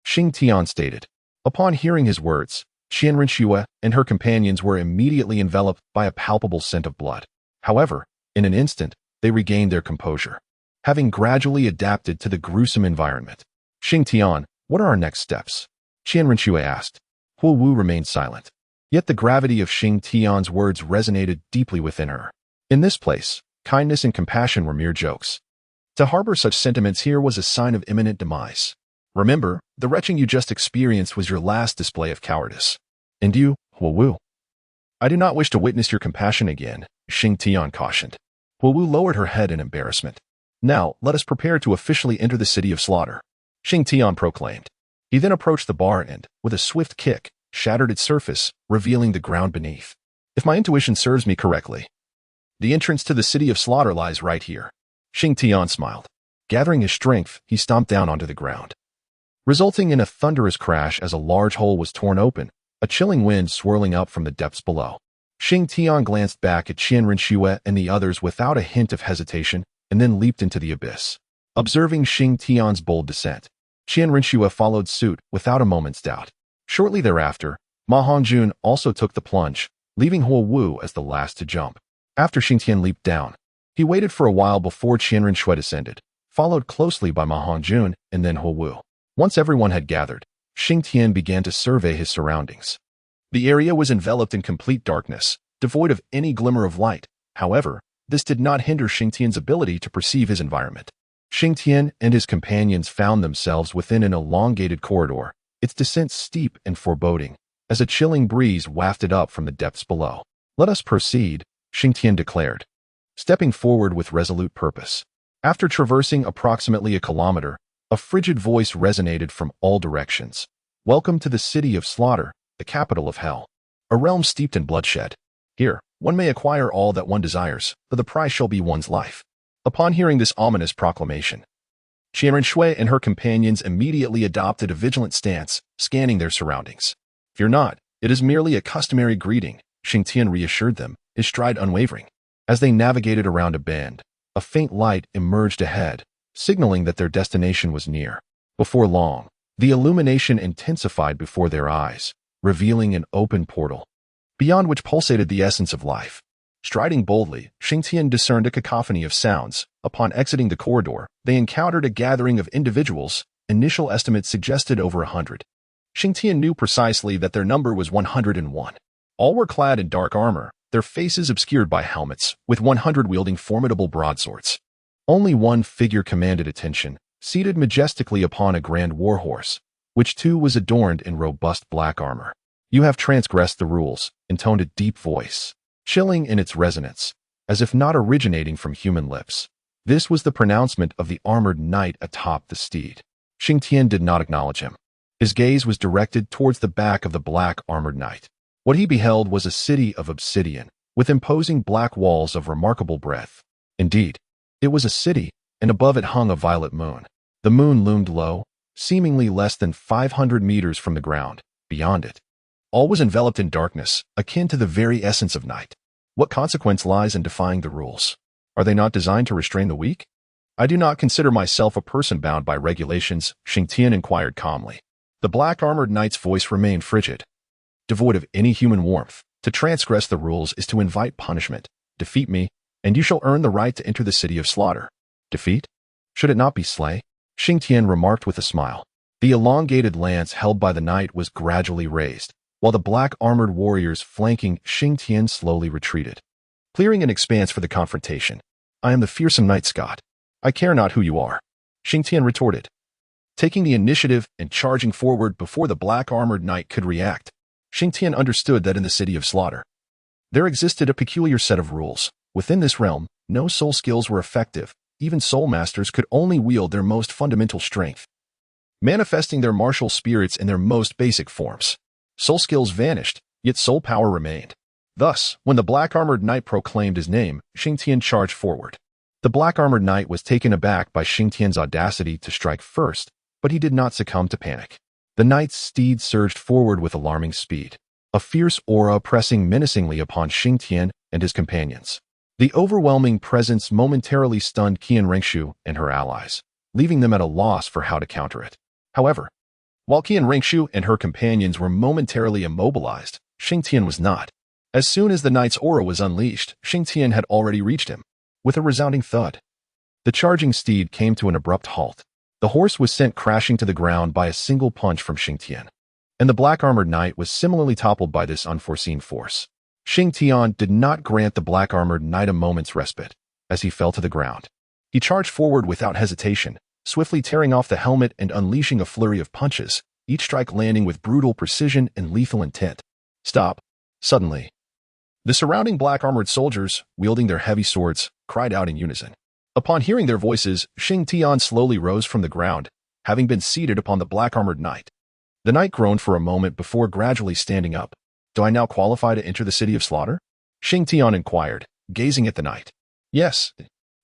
Xing Tian stated. Upon hearing his words, Qianren Shui and her companions were immediately enveloped by a palpable scent of blood. However, in an instant, they regained their composure, having gradually adapted to the gruesome environment. "Xing Tian, what are our next steps?" Qianren Shui asked. Huowu remained silent. Yet the gravity of Xing Tian's words resonated deeply within her. In this place, kindness and compassion were mere jokes. To harbor such sentiments here was a sign of imminent demise. Remember, the retching you just experienced was your last display of cowardice. And you, Huowu? "I do not wish to witness your compassion again," Xing Tian cautioned. Huowu lowered her head in embarrassment. "Now, let us prepare to officially enter the City of Slaughter," Xing Tian proclaimed. He then approached the bar and, with a swift kick, shattered its surface, revealing the ground beneath. "If my intuition serves me correctly, the entrance to the City of Slaughter lies right here." Xing Tian smiled. Gathering his strength, he stomped down onto the ground, resulting in a thunderous crash as a large hole was torn open, a chilling wind swirling up from the depths below. Xing Tian glanced back at Qianren Shui and the others without a hint of hesitation, and then leaped into the abyss. Observing Xing Tian's bold descent, Qianren Shui followed suit without a moment's doubt. Shortly thereafter, Ma Hongjun also took the plunge, leaving Huowu as the last to jump. After Xing Tian leaped down, he waited for a while before Qianren Shui descended, followed closely by Ma Hongjun and then Huowu. Once everyone had gathered, Xing Tian began to survey his surroundings. The area was enveloped in complete darkness, devoid of any glimmer of light. However, this did not hinder Xing Tian's ability to perceive his environment. Xing Tian and his companions found themselves within an elongated corridor, its descent steep and foreboding, as a chilling breeze wafted up from the depths below. "Let us proceed," Xing Tian declared, stepping forward with resolute purpose. After traversing approximately a kilometer, a frigid voice resonated from all directions. "Welcome to the city of slaughter, the capital of hell. A realm steeped in bloodshed. Here, one may acquire all that one desires, but the price shall be one's life." Upon hearing this ominous proclamation, Qianrenshui and her companions immediately adopted a vigilant stance, scanning their surroundings. "Fear not, it is merely a customary greeting," Xing Tian reassured them, his stride unwavering. As they navigated around a bend, a faint light emerged ahead, signaling that their destination was near. Before long, the illumination intensified before their eyes, revealing an open portal, beyond which pulsated the essence of life. Striding boldly, Xing Tian discerned a cacophony of sounds. Upon exiting the corridor, they encountered a gathering of individuals. Initial estimates suggested over 100. Xing Tian knew precisely that their number was 101. All were clad in dark armor, their faces obscured by helmets, with 100 wielding formidable broadswords. Only one figure commanded attention, seated majestically upon a grand warhorse, which too was adorned in robust black armor. "You have transgressed the rules," intoned a deep voice, chilling in its resonance, as if not originating from human lips. This was the pronouncement of the armored knight atop the steed. Xing Tian did not acknowledge him. His gaze was directed towards the back of the black armored knight. What he beheld was a city of obsidian, with imposing black walls of remarkable breadth. Indeed, it was a city, and above it hung a violet moon. The moon loomed low, seemingly less than 500 meters from the ground. Beyond it, all was enveloped in darkness, akin to the very essence of night. What consequence lies in defying the rules? Are they not designed to restrain the weak? "I do not consider myself a person bound by regulations," Xing Tian inquired calmly. The black-armored knight's voice remained frigid, devoid of any human warmth. "To transgress the rules is to invite punishment. Defeat me, and you shall earn the right to enter the city of slaughter." "Defeat? Should it not be slay?" Xing Tian remarked with a smile. The elongated lance held by the knight was gradually raised, while the black-armored warriors flanking Xing Tian slowly retreated, clearing an expanse for the confrontation. "I am the fearsome knight Scott. I care not who you are," Xing Tian retorted, taking the initiative and charging forward before the black-armored knight could react. Xing Tian understood that in the city of slaughter, there existed a peculiar set of rules. Within this realm, no soul skills were effective. Even soul masters could only wield their most fundamental strength, manifesting their martial spirits in their most basic forms. Soul skills vanished, yet soul power remained. Thus, when the black-armored knight proclaimed his name, Xing Tian charged forward. The black-armored knight was taken aback by Xing Tian's audacity to strike first, but he did not succumb to panic. The knight's steed surged forward with alarming speed, a fierce aura pressing menacingly upon Xing Tian and his companions. The overwhelming presence momentarily stunned Qianrengshu and her allies, leaving them at a loss for how to counter it. However, while Qianrengshu and her companions were momentarily immobilized, Xing Tian was not. As soon as the knight's aura was unleashed, Xing Tian had already reached him. With a resounding thud, the charging steed came to an abrupt halt. The horse was sent crashing to the ground by a single punch from Xing Tian, and the black-armored knight was similarly toppled by this unforeseen force. Xing Tian did not grant the black-armored knight a moment's respite. As he fell to the ground, he charged forward without hesitation, swiftly tearing off the helmet and unleashing a flurry of punches, each strike landing with brutal precision and lethal intent. "Stop!" Suddenly, the surrounding black-armored soldiers, wielding their heavy swords, cried out in unison. Upon hearing their voices, Xing Tian slowly rose from the ground, having been seated upon the black-armored knight. The knight groaned for a moment before gradually standing up. "Do I now qualify to enter the city of slaughter?" Xing Tian inquired, gazing at the knight. "Yes,"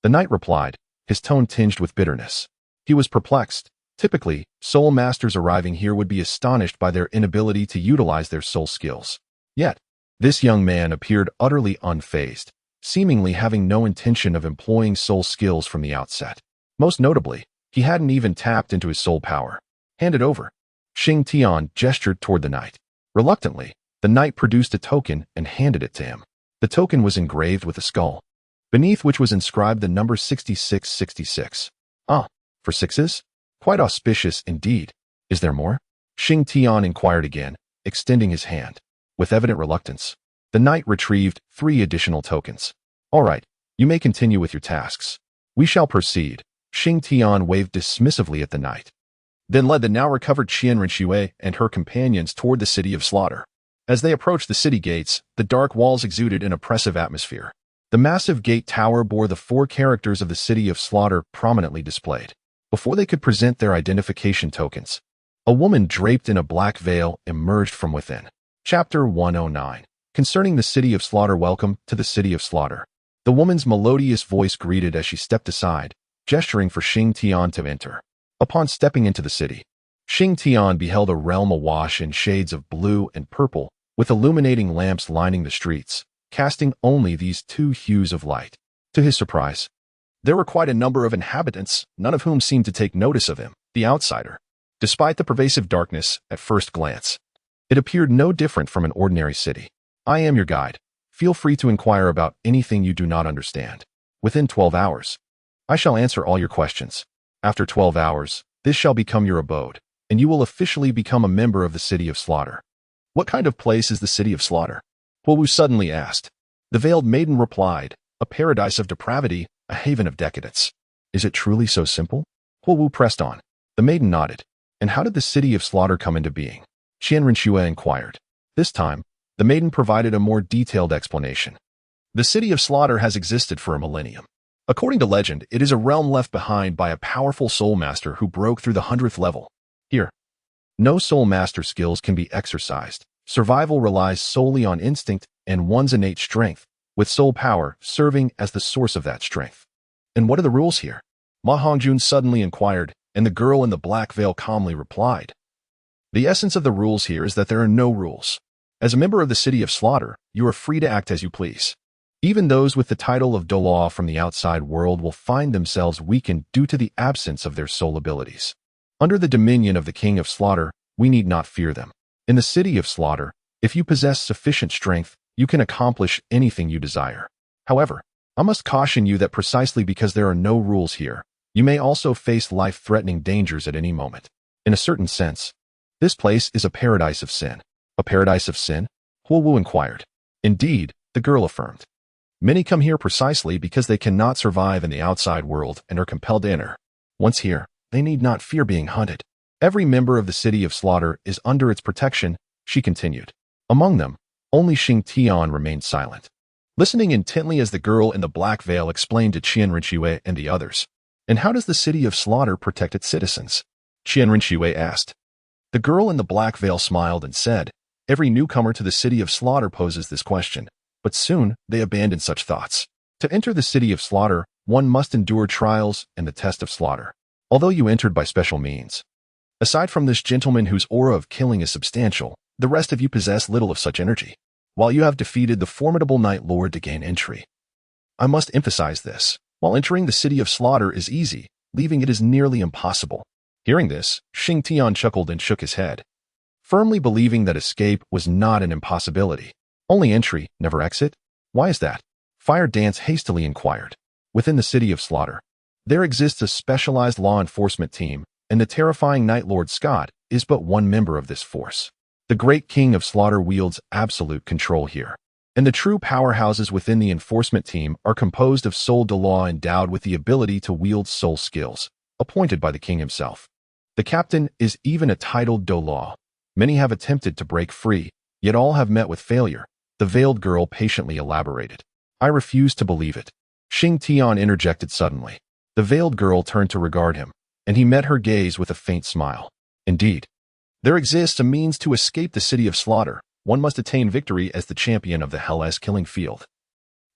the knight replied, his tone tinged with bitterness. He was perplexed. Typically, soul masters arriving here would be astonished by their inability to utilize their soul skills. Yet, this young man appeared utterly unfazed, seemingly having no intention of employing soul skills from the outset. Most notably, he hadn't even tapped into his soul power. "Hand it over." Xing Tian gestured toward the knight. Reluctantly, the knight produced a token and handed it to him. The token was engraved with a skull, beneath which was inscribed the number 6666. "Ah, for sixes? Quite auspicious indeed. Is there more?" Xing Tian inquired again, extending his hand. With evident reluctance, the knight retrieved 3 additional tokens. "All right, you may continue with your tasks. We shall proceed." Xing Tian waved dismissively at the knight. then led the now-recovered Qian Rinxue and her companions toward the city of slaughter. As they approached the city gates, the dark walls exuded an oppressive atmosphere. The massive gate tower bore the 4 characters of the city of slaughter prominently displayed. Before they could present their identification tokens, a woman draped in a black veil emerged from within. Chapter 109. Concerning the city of slaughter. Welcome to the city of slaughter. The woman's melodious voice greeted as she stepped aside, gesturing for Xing Tian to enter. Upon stepping into the city, Xing Tian beheld a realm awash in shades of blue and purple, with illuminating lamps lining the streets, casting only these 2 hues of light. To his surprise, there were quite a number of inhabitants, none of whom seemed to take notice of him, the outsider. Despite the pervasive darkness, at first glance, it appeared no different from an ordinary city. I am your guide. Feel free to inquire about anything you do not understand. Within 12 hours, I shall answer all your questions. After 12 hours, this shall become your abode, and you will officially become a member of the city of slaughter. What kind of place is the city of slaughter? Huowu suddenly asked. The veiled maiden replied, a paradise of depravity, a haven of decadence. Is it truly so simple? Huowu pressed on. The maiden nodded. And how did the city of slaughter come into being? Qian Rinxue inquired. This time, the maiden provided a more detailed explanation. The city of slaughter has existed for a millennium. According to legend, it is a realm left behind by a powerful soul master who broke through the 100th level. Here, no soul master skills can be exercised. Survival relies solely on instinct and one's innate strength, with soul power serving as the source of that strength. And what are the rules here? Ma Hongjun suddenly inquired, and the girl in the black veil calmly replied. The essence of the rules here is that there are no rules. As a member of the city of slaughter, you are free to act as you please. Even those with the title of Douluo from the outside world will find themselves weakened due to the absence of their soul abilities. Under the dominion of the king of slaughter, we need not fear them. In the city of slaughter, if you possess sufficient strength, you can accomplish anything you desire. However, I must caution you that precisely because there are no rules here, you may also face life-threatening dangers at any moment. In a certain sense, this place is a paradise of sin. A paradise of sin? Huowu inquired. Indeed, the girl affirmed. Many come here precisely because they cannot survive in the outside world and are compelled to enter. Once here, they need not fear being hunted. Every member of the city of slaughter is under its protection, she continued. Among them, only Xing Tian remained silent, listening intently as the girl in the black veil explained to Qian Rinxue and the others. And how does the city of slaughter protect its citizens? Qian Rinxue asked. The girl in the black veil smiled and said, every newcomer to the city of slaughter poses this question, but soon they abandon such thoughts. To enter the city of slaughter, one must endure trials and the test of slaughter. Although you entered by special means, aside from this gentleman whose aura of killing is substantial, the rest of you possess little of such energy, while you have defeated the formidable Night Lord to gain entry. I must emphasize this. While entering the city of slaughter is easy, leaving it is nearly impossible. Hearing this, Xing Tian chuckled and shook his head, firmly believing that escape was not an impossibility. Only entry, never exit? Why is that? Fire Dance hastily inquired. Within the city of slaughter, there exists a specialized law enforcement team, and the terrifying Night Lord Scott is but one member of this force. The great king of slaughter wields absolute control here, and the true powerhouses within the enforcement team are composed of soul.From endowed with the ability to wield soul skills, appointed by the king himself. The captain is even a titled Douluo. Many have attempted to break free, yet all have met with failure, the veiled girl patiently elaborated. I refuse to believe it. Xing Tian interjected suddenly. The veiled girl turned to regard him, and he met her gaze with a faint smile. Indeed, there exists a means to escape the city of slaughter. One must attain victory as the champion of the Hell's killing field,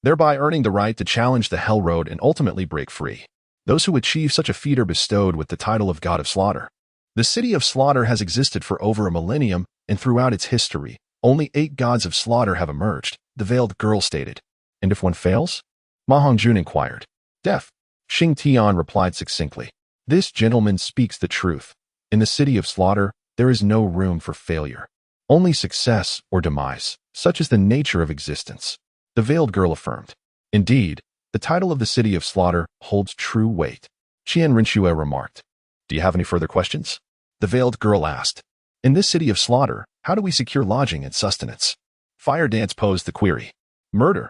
thereby earning the right to challenge the Hell Road and ultimately break free. Those who achieve such a feat are bestowed with the title of God of Slaughter. The city of slaughter has existed for over a millennium, and throughout its history, only 8 gods of slaughter have emerged, the veiled girl stated. And if one fails? Ma Hongjun inquired. Death. Xing Tian replied succinctly. This gentleman speaks the truth. In the city of slaughter, there is no room for failure. Only success or demise, such is the nature of existence. The veiled girl affirmed. Indeed, the title of the city of slaughter holds true weight. Qian Rinxue remarked. Do you have any further questions? The veiled girl asked. In this city of slaughter, how do we secure lodging and sustenance? Fire Dance posed the query. Murder.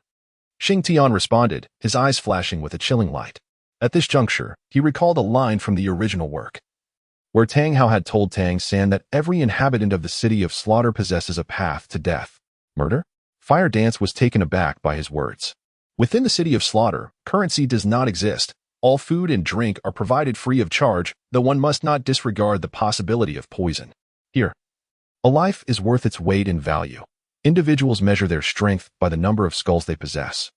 Xing Tian responded, his eyes flashing with a chilling light. At this juncture, he recalled a line from the original work. where Tang Hao had told Tang San that every inhabitant of the city of slaughter possesses a path to death. Murder? Fire Dance was taken aback by his words. Within the city of slaughter, currency does not exist. All food and drink are provided free of charge, though one must not disregard the possibility of poison. Here, a life is worth its weight in value. Individuals measure their strength by the number of skulls they possess.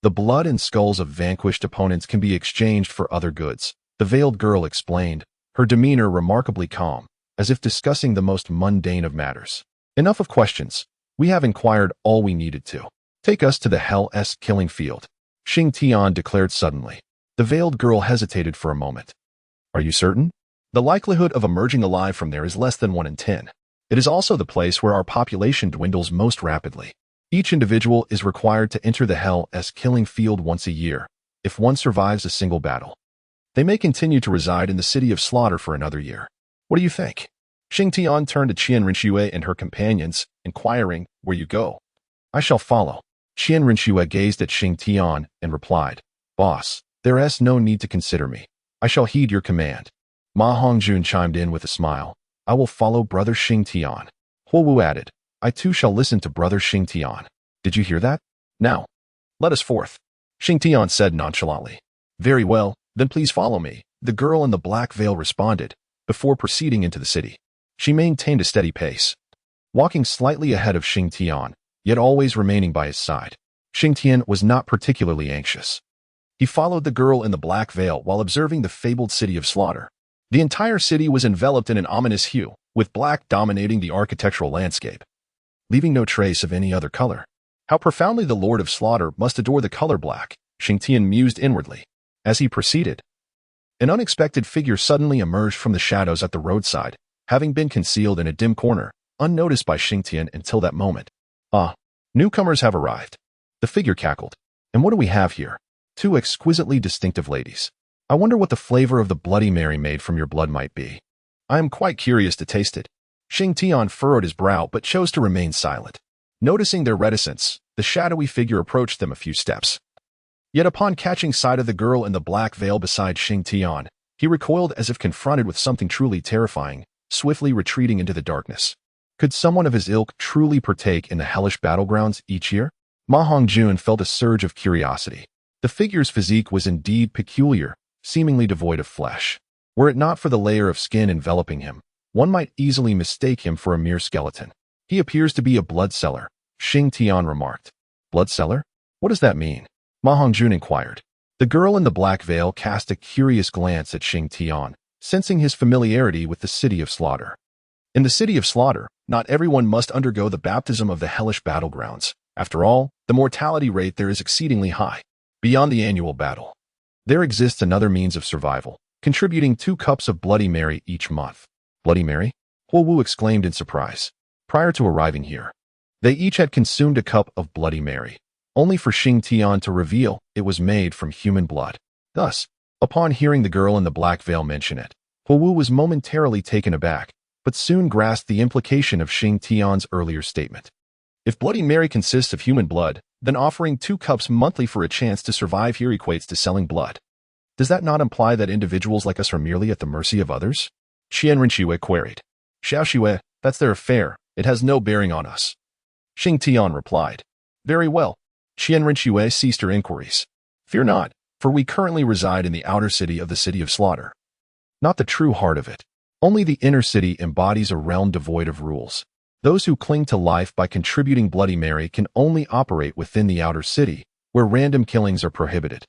The blood and skulls of vanquished opponents can be exchanged for other goods, the veiled girl explained, her demeanor remarkably calm, as if discussing the most mundane of matters. Enough of questions. We have inquired all we needed to. Take us to the Hell's killing field, Xing Tian declared suddenly. The veiled girl hesitated for a moment. Are you certain? The likelihood of emerging alive from there is less than 1 in 10. It is also the place where our population dwindles most rapidly. Each individual is required to enter the Hell's killing field once a year, if one survives a single battle. They may continue to reside in the city of slaughter for another year. What do you think? Xing Tian turned to Qian Rinxue and her companions, inquiring, where you go? I shall follow. Qian Rinxue gazed at Xing Tian and replied, Boss, there is no need to consider me. I shall heed your command. Ma Hongjun chimed in with a smile. I will follow Brother Xing Tian. Huo Wu added, I too shall listen to Brother Xing Tian. Did you hear that? Now, let us forth. Xing Tian said nonchalantly. Very well, then please follow me, the girl in the black veil responded, before proceeding into the city. She maintained a steady pace, walking slightly ahead of Xing Tian, yet always remaining by his side. Xing Tian was not particularly anxious. He followed the girl in the black veil while observing the fabled city of slaughter. The entire city was enveloped in an ominous hue, with black dominating the architectural landscape, leaving no trace of any other color. How profoundly the Lord of Slaughter must adore the color black, Xing Tian mused inwardly. As he proceeded, an unexpected figure suddenly emerged from the shadows at the roadside, having been concealed in a dim corner, unnoticed by Xing Tian until that moment. Ah, newcomers have arrived. The figure cackled. And what do we have here? 2 exquisitely distinctive ladies. I wonder what the flavor of the Bloody Mary made from your blood might be. I am quite curious to taste it. Xing Tian furrowed his brow but chose to remain silent. Noticing their reticence, the shadowy figure approached them a few steps. Yet upon catching sight of the girl in the black veil beside Xing Tian, he recoiled as if confronted with something truly terrifying, swiftly retreating into the darkness. Could someone of his ilk truly partake in the hellish battlegrounds each year? Ma Hongjun felt a surge of curiosity. The figure's physique was indeed peculiar, seemingly devoid of flesh. Were it not for the layer of skin enveloping him, one might easily mistake him for a mere skeleton. He appears to be a blood seller, Xing Tian remarked. Blood seller? What does that mean? Ma Hongjun inquired. The girl in the black veil cast a curious glance at Xing Tian, sensing his familiarity with the city of slaughter. In the city of slaughter, not everyone must undergo the baptism of the hellish battlegrounds. After all, the mortality rate there is exceedingly high. Beyond the annual battle, there exists another means of survival, contributing 2 cups of Bloody Mary each month. Bloody Mary? Huo Wu exclaimed in surprise. Prior to arriving here, they each had consumed a cup of Bloody Mary, only for Xing Tian to reveal it was made from human blood. Thus, upon hearing the girl in the black veil mention it, Huo Wu was momentarily taken aback, but soon grasped the implication of Xing Tian's earlier statement. If Bloody Mary consists of human blood, then offering 2 cups monthly for a chance to survive here equates to selling blood. Does that not imply that individuals like us are merely at the mercy of others? Qian Rinxue queried. Xiaoxue, that's their affair. It has no bearing on us. Xing Tian replied. Very well. Qian Rinxue ceased her inquiries. Fear not, for we currently reside in the outer city of the city of slaughter. Not the true heart of it. Only the inner city embodies a realm devoid of rules. Those who cling to life by contributing Bloody Mary can only operate within the outer city, where random killings are prohibited.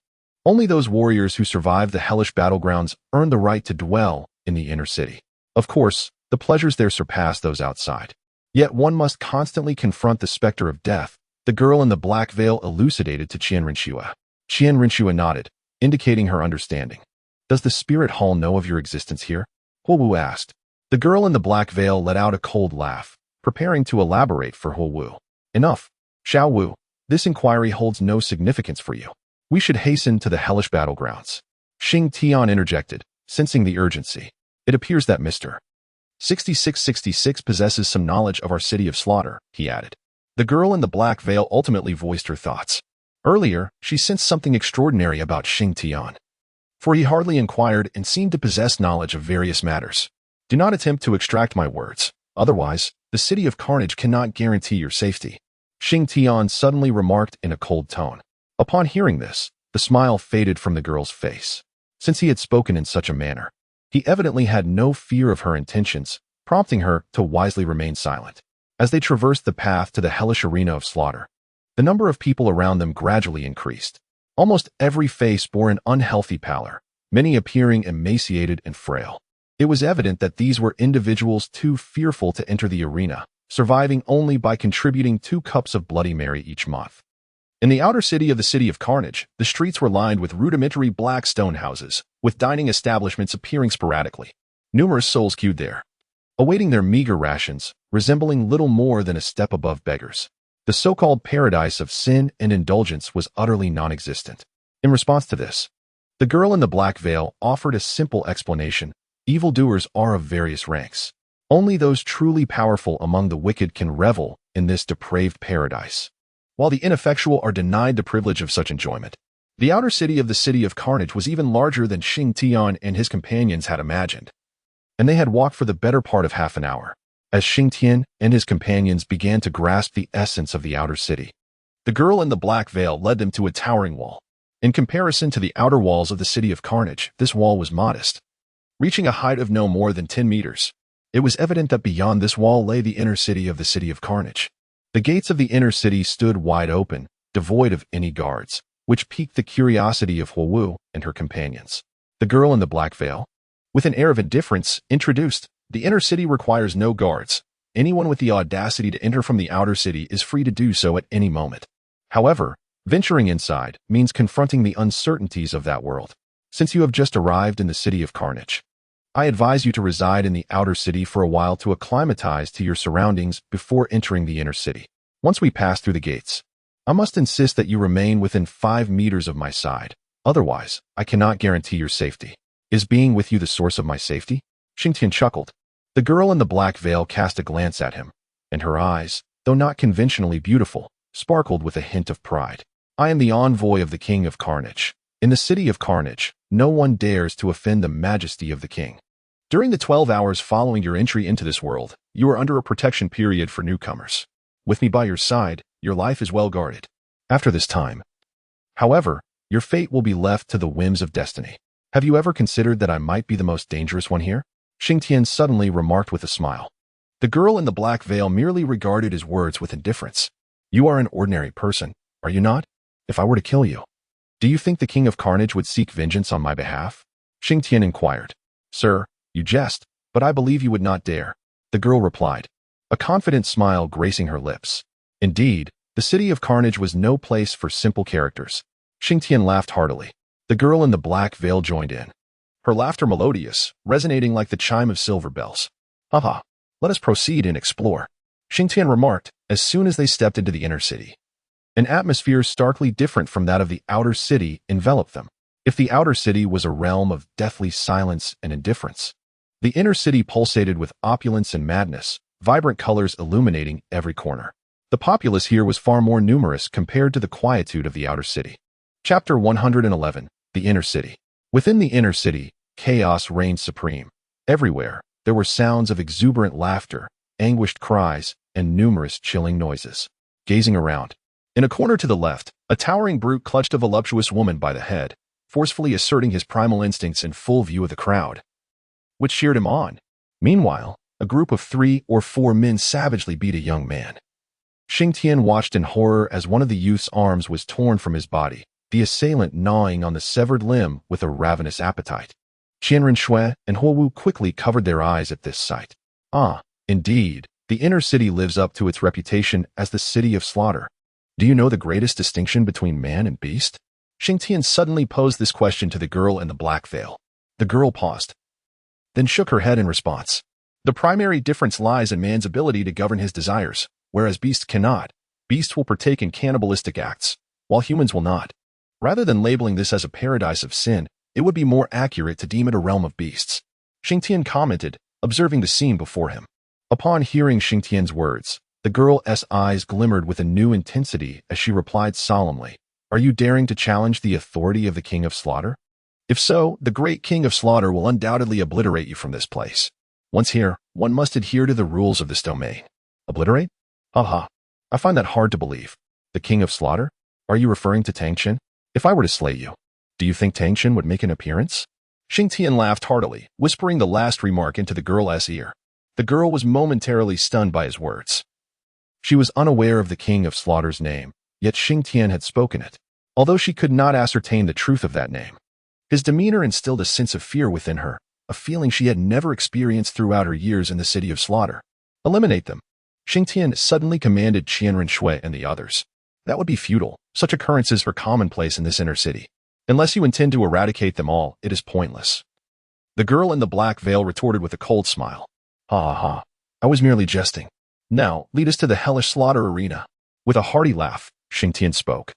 Only those warriors who survive the hellish battlegrounds earn the right to dwell in the inner city. Of course, the pleasures there surpass those outside. Yet one must constantly confront the specter of death, the girl in the black veil elucidated to Qian Rinxue. Qian Rinxue nodded, indicating her understanding. Does the spirit hall know of your existence here? Huo Wu asked. The girl in the black veil let out a cold laugh, preparing to elaborate for Huo Wu. Enough. Xiao Wu, this inquiry holds no significance for you. We should hasten to the hellish battlegrounds. Xing Tian interjected, sensing the urgency. It appears that Mr. 6666 possesses some knowledge of our city of slaughter, he added. The girl in the black veil ultimately voiced her thoughts. Earlier, she sensed something extraordinary about Xing Tian, for he hardly inquired and seemed to possess knowledge of various matters. Do not attempt to extract my words. Otherwise, the city of carnage cannot guarantee your safety. Xing Tian suddenly remarked in a cold tone. Upon hearing this, the smile faded from the girl's face. Since he had spoken in such a manner, he evidently had no fear of her intentions, prompting her to wisely remain silent. As they traversed the path to the hellish arena of slaughter, the number of people around them gradually increased. Almost every face bore an unhealthy pallor, many appearing emaciated and frail. It was evident that these were individuals too fearful to enter the arena, surviving only by contributing 2 cups of Bloody Mary each month. In the outer city of the City of Carnage, the streets were lined with rudimentary black stone houses, with dining establishments appearing sporadically. Numerous souls queued there, awaiting their meager rations, resembling little more than a step above beggars. The so-called paradise of sin and indulgence was utterly non-existent. In response to this, the girl in the black veil offered a simple explanation. Evildoers are of various ranks. Only those truly powerful among the wicked can revel in this depraved paradise, while the ineffectual are denied the privilege of such enjoyment. The outer city of the City of Carnage was even larger than Xing Tian and his companions had imagined, and they had walked for the better part of half an hour. As Xing Tian and his companions began to grasp the essence of the outer city, the girl in the black veil led them to a towering wall. In comparison to the outer walls of the City of Carnage, this wall was modest, reaching a height of no more than 10 meters. It was evident that beyond this wall lay the inner city of the City of Carnage. The gates of the inner city stood wide open, devoid of any guards, which piqued the curiosity of Huowu and her companions. The girl in the black veil, with an air of indifference, introduced, "The inner city requires no guards. Anyone with the audacity to enter from the outer city is free to do so at any moment. However, venturing inside means confronting the uncertainties of that world. Since you have just arrived in the City of Carnage, I advise you to reside in the outer city for a while to acclimatize to your surroundings before entering the inner city. Once we pass through the gates, I must insist that you remain within 5 meters of my side. Otherwise, I cannot guarantee your safety." "Is being with you the source of my safety?" Xing Tian chuckled. The girl in the black veil cast a glance at him, and her eyes, though not conventionally beautiful, sparkled with a hint of pride. "I am the envoy of the King of Carnage. In the City of Carnage, no one dares to offend the majesty of the king. During the 12 hours following your entry into this world, you are under a protection period for newcomers. With me by your side, your life is well guarded. After this time, however, your fate will be left to the whims of destiny. Have you ever considered that I might be the most dangerous one here?" Xing Tian suddenly remarked with a smile. The girl in the black veil merely regarded his words with indifference. "You are an ordinary person, are you not? If I were to kill you, do you think the King of Carnage would seek vengeance on my behalf?" Xing Tian inquired. "Sir, you jest, but I believe you would not dare," the girl replied, a confident smile gracing her lips. Indeed, the City of Carnage was no place for simple characters. Xing Tian laughed heartily. The girl in the black veil joined in, her laughter melodious, resonating like the chime of silver bells. "Haha, let us proceed and explore," Xing Tian remarked as soon as they stepped into the inner city. An atmosphere starkly different from that of the outer city enveloped them. If the outer city was a realm of deathly silence and indifference, the inner city pulsated with opulence and madness, vibrant colors illuminating every corner. The populace here was far more numerous compared to the quietude of the outer city. Chapter 111. The Inner City. Within the inner city, chaos reigned supreme. Everywhere, there were sounds of exuberant laughter, anguished cries, and numerous chilling noises. Gazing around, in a corner to the left, a towering brute clutched a voluptuous woman by the head, forcefully asserting his primal instincts in full view of the crowd, which cheered him on. Meanwhile, a group of 3 or 4 men savagely beat a young man. Xing Tian watched in horror as one of the youth's arms was torn from his body, the assailant gnawing on the severed limb with a ravenous appetite. Qianren Shui and Huowu quickly covered their eyes at this sight. Ah, indeed, the inner city lives up to its reputation as the city of slaughter. Do you know the greatest distinction between man and beast? Xing Tian suddenly posed this question to the girl in the black veil. The girl paused, then shook her head in response. The primary difference lies in man's ability to govern his desires, whereas beasts cannot. Beasts will partake in cannibalistic acts, while humans will not. Rather than labeling this as a paradise of sin, it would be more accurate to deem it a realm of beasts. Xing Tian commented, observing the scene before him. Upon hearing Xing Tian's words, the girl's eyes glimmered with a new intensity as she replied solemnly, "Are you daring to challenge the authority of the King of Slaughter? If so, the great King of Slaughter will undoubtedly obliterate you from this place." Once here, one must adhere to the rules of this domain. Obliterate? Haha. I find that hard to believe. The king of slaughter? Are you referring to Tang Chen? If I were to slay you, do you think Tang Chen would make an appearance? Xing Tian laughed heartily, whispering the last remark into the girl's ear. The girl was momentarily stunned by his words. She was unaware of the king of slaughter's name, yet Xing Tian had spoken it, although she could not ascertain the truth of that name. His demeanor instilled a sense of fear within her, a feeling she had never experienced throughout her years in the city of slaughter. Eliminate them. Xing Tian suddenly commanded Qianren Shui and the others. That would be futile. Such occurrences are commonplace in this inner city. Unless you intend to eradicate them all, it is pointless. The girl in the black veil retorted with a cold smile. Ha ha ha. I was merely jesting. Now, lead us to the hellish slaughter arena. With a hearty laugh, Xing Tian spoke,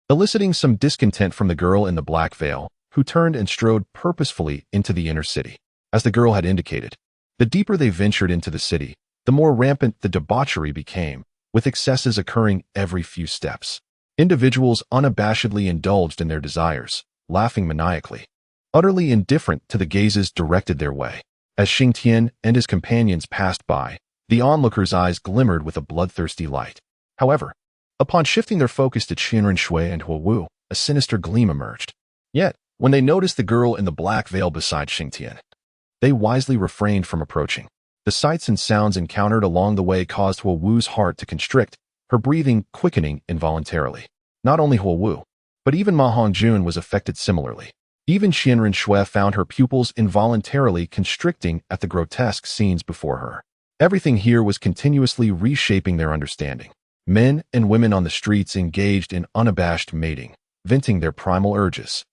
eliciting some discontent from the girl in the black veil, who turned and strode purposefully into the inner city. As the girl had indicated, the deeper they ventured into the city, the more rampant the debauchery became, with excesses occurring every few steps. Individuals unabashedly indulged in their desires, laughing maniacally, utterly indifferent to the gazes directed their way. As Xing Tian and his companions passed by, the onlookers' eyes glimmered with a bloodthirsty light. However, upon shifting their focus to Qianren Shui and Huo Wu, a sinister gleam emerged. Yet, when they noticed the girl in the black veil beside Xing Tian, they wisely refrained from approaching. The sights and sounds encountered along the way caused Huo Wu's heart to constrict, her breathing quickening involuntarily. Not only Huo Wu, but even Ma Hongjun was affected similarly. Even Qianren Shui found her pupils involuntarily constricting at the grotesque scenes before her. Everything here was continuously reshaping their understanding. Men and women on the streets engaged in unabashed mating, venting their primal urges.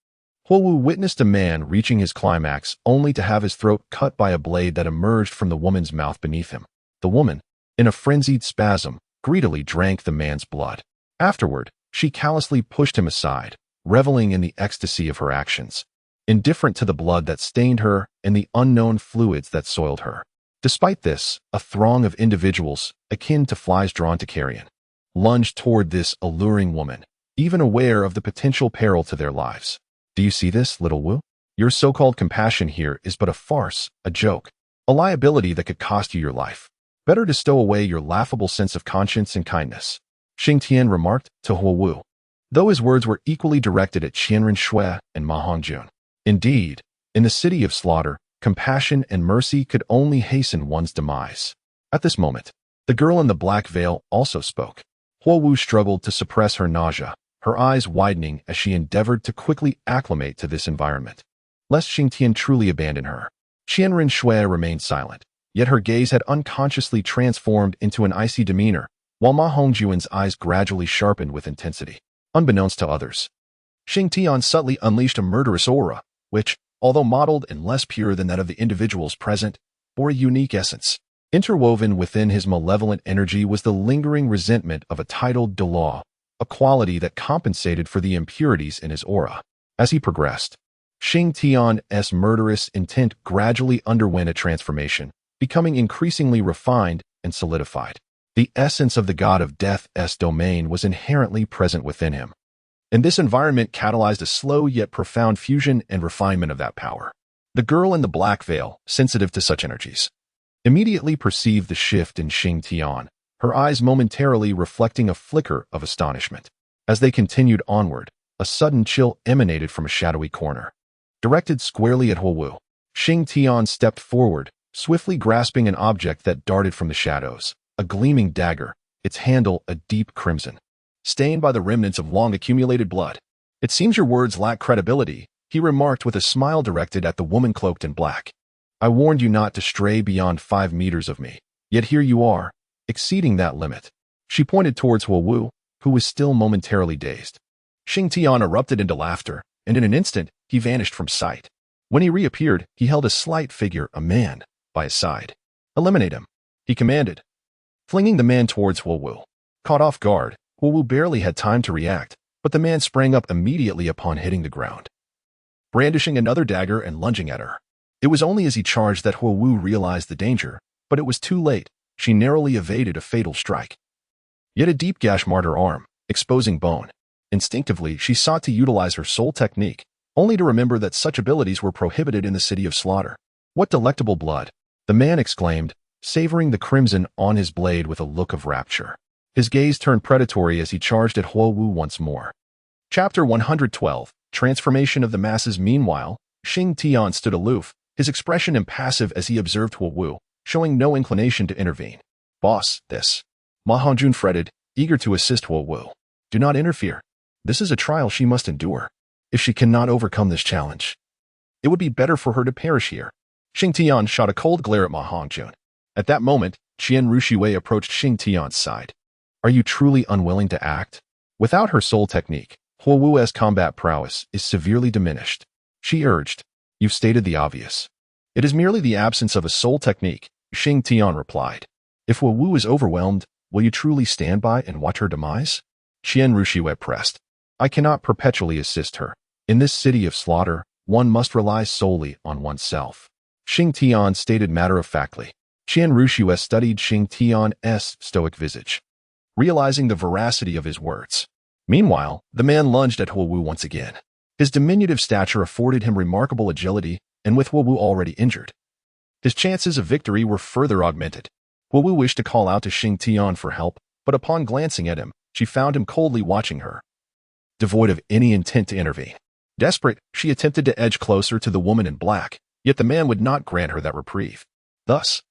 Huo Wu witnessed a man reaching his climax only to have his throat cut by a blade that emerged from the woman's mouth beneath him. The woman, in a frenzied spasm, greedily drank the man's blood. Afterward, she callously pushed him aside, reveling in the ecstasy of her actions, indifferent to the blood that stained her and the unknown fluids that soiled her. Despite this, a throng of individuals, akin to flies drawn to carrion, lunged toward this alluring woman, even aware of the potential peril to their lives. Do you see this, little Wu? Your so-called compassion here is but a farce, a joke, a liability that could cost you your life. Better to stow away your laughable sense of conscience and kindness, Xing Tian remarked to Huo Wu, though his words were equally directed at Qianren Shui and Ma Hongjun. Indeed, in the city of slaughter, compassion and mercy could only hasten one's demise. At this moment, the girl in the black veil also spoke. Huo Wu struggled to suppress her nausea, her eyes widening as she endeavored to quickly acclimate to this environment, lest Xing Tian truly abandon her. Qianren Shui remained silent, yet her gaze had unconsciously transformed into an icy demeanor, while Ma Hongjun's eyes gradually sharpened with intensity. Unbeknownst to others, Xing Tian subtly unleashed a murderous aura, which, although modeled and less pure than that of the individuals present, bore a unique essence. Interwoven within his malevolent energy was the lingering resentment of a titled Douluo, a quality that compensated for the impurities in his aura. As he progressed, Xing Tian's murderous intent gradually underwent a transformation, becoming increasingly refined and solidified. The essence of the god of death's domain was inherently present within him, and this environment catalyzed a slow yet profound fusion and refinement of that power. The girl in the black veil, sensitive to such energies, immediately perceived the shift in Xing Tian, her eyes momentarily reflecting a flicker of astonishment. As they continued onward, a sudden chill emanated from a shadowy corner. Directed squarely at Huo Wu, Xing Tian stepped forward, swiftly grasping an object that darted from the shadows, a gleaming dagger, its handle a deep crimson, stained by the remnants of long-accumulated blood. It seems your words lack credibility, he remarked with a smile directed at the woman cloaked in black. I warned you not to stray beyond 5 meters of me, yet here you are, exceeding that limit. She pointed towards Huo Wu, who was still momentarily dazed. Xing Tian erupted into laughter, and in an instant, he vanished from sight. When he reappeared, he held a slight figure, a man, by his side. Eliminate him, he commanded, flinging the man towards Huo Wu. Caught off guard, Huo Wu barely had time to react, but the man sprang up immediately upon hitting the ground, brandishing another dagger and lunging at her. It was only as he charged that Huo Wu realized the danger, but it was too late. She narrowly evaded a fatal strike. Yet a deep gash marred her arm, exposing bone. Instinctively, she sought to utilize her soul technique, only to remember that such abilities were prohibited in the city of slaughter. What delectable blood! The man exclaimed, savoring the crimson on his blade with a look of rapture. His gaze turned predatory as he charged at Huo Wu once more. Chapter 112, Transformation of the Masses. Meanwhile, Xing Tian stood aloof, his expression impassive as he observed Huo Wu, showing no inclination to intervene. Boss, this. Ma Hongjun fretted, eager to assist Huo Wu. Do not interfere. This is a trial she must endure. If she cannot overcome this challenge, it would be better for her to perish here. Xing Tian shot a cold glare at Ma Hongjun. At that moment, Qian Rushiwei approached Xing Tian's side. Are you truly unwilling to act? Without her soul technique, Huo Wu's combat prowess is severely diminished. She urged, You've stated the obvious. It is merely the absence of a soul technique, Xing Tian replied. If Huo Wu is overwhelmed, will you truly stand by and watch her demise? Qian Rushiwei pressed. I cannot perpetually assist her. In this city of slaughter, one must rely solely on oneself. Xing Tian stated matter-of-factly. Qian Rushiwei studied Xing Tian's stoic visage, realizing the veracity of his words. Meanwhile, the man lunged at Huo Wu once again. His diminutive stature afforded him remarkable agility, and with Huo Wu already injured, his chances of victory were further augmented. Huo Wu wished to call out to Xing Tian for help, but upon glancing at him, she found him coldly watching her, devoid of any intent to intervene. Desperate, she attempted to edge closer to the woman in black, yet the man would not grant her that reprieve. Thus,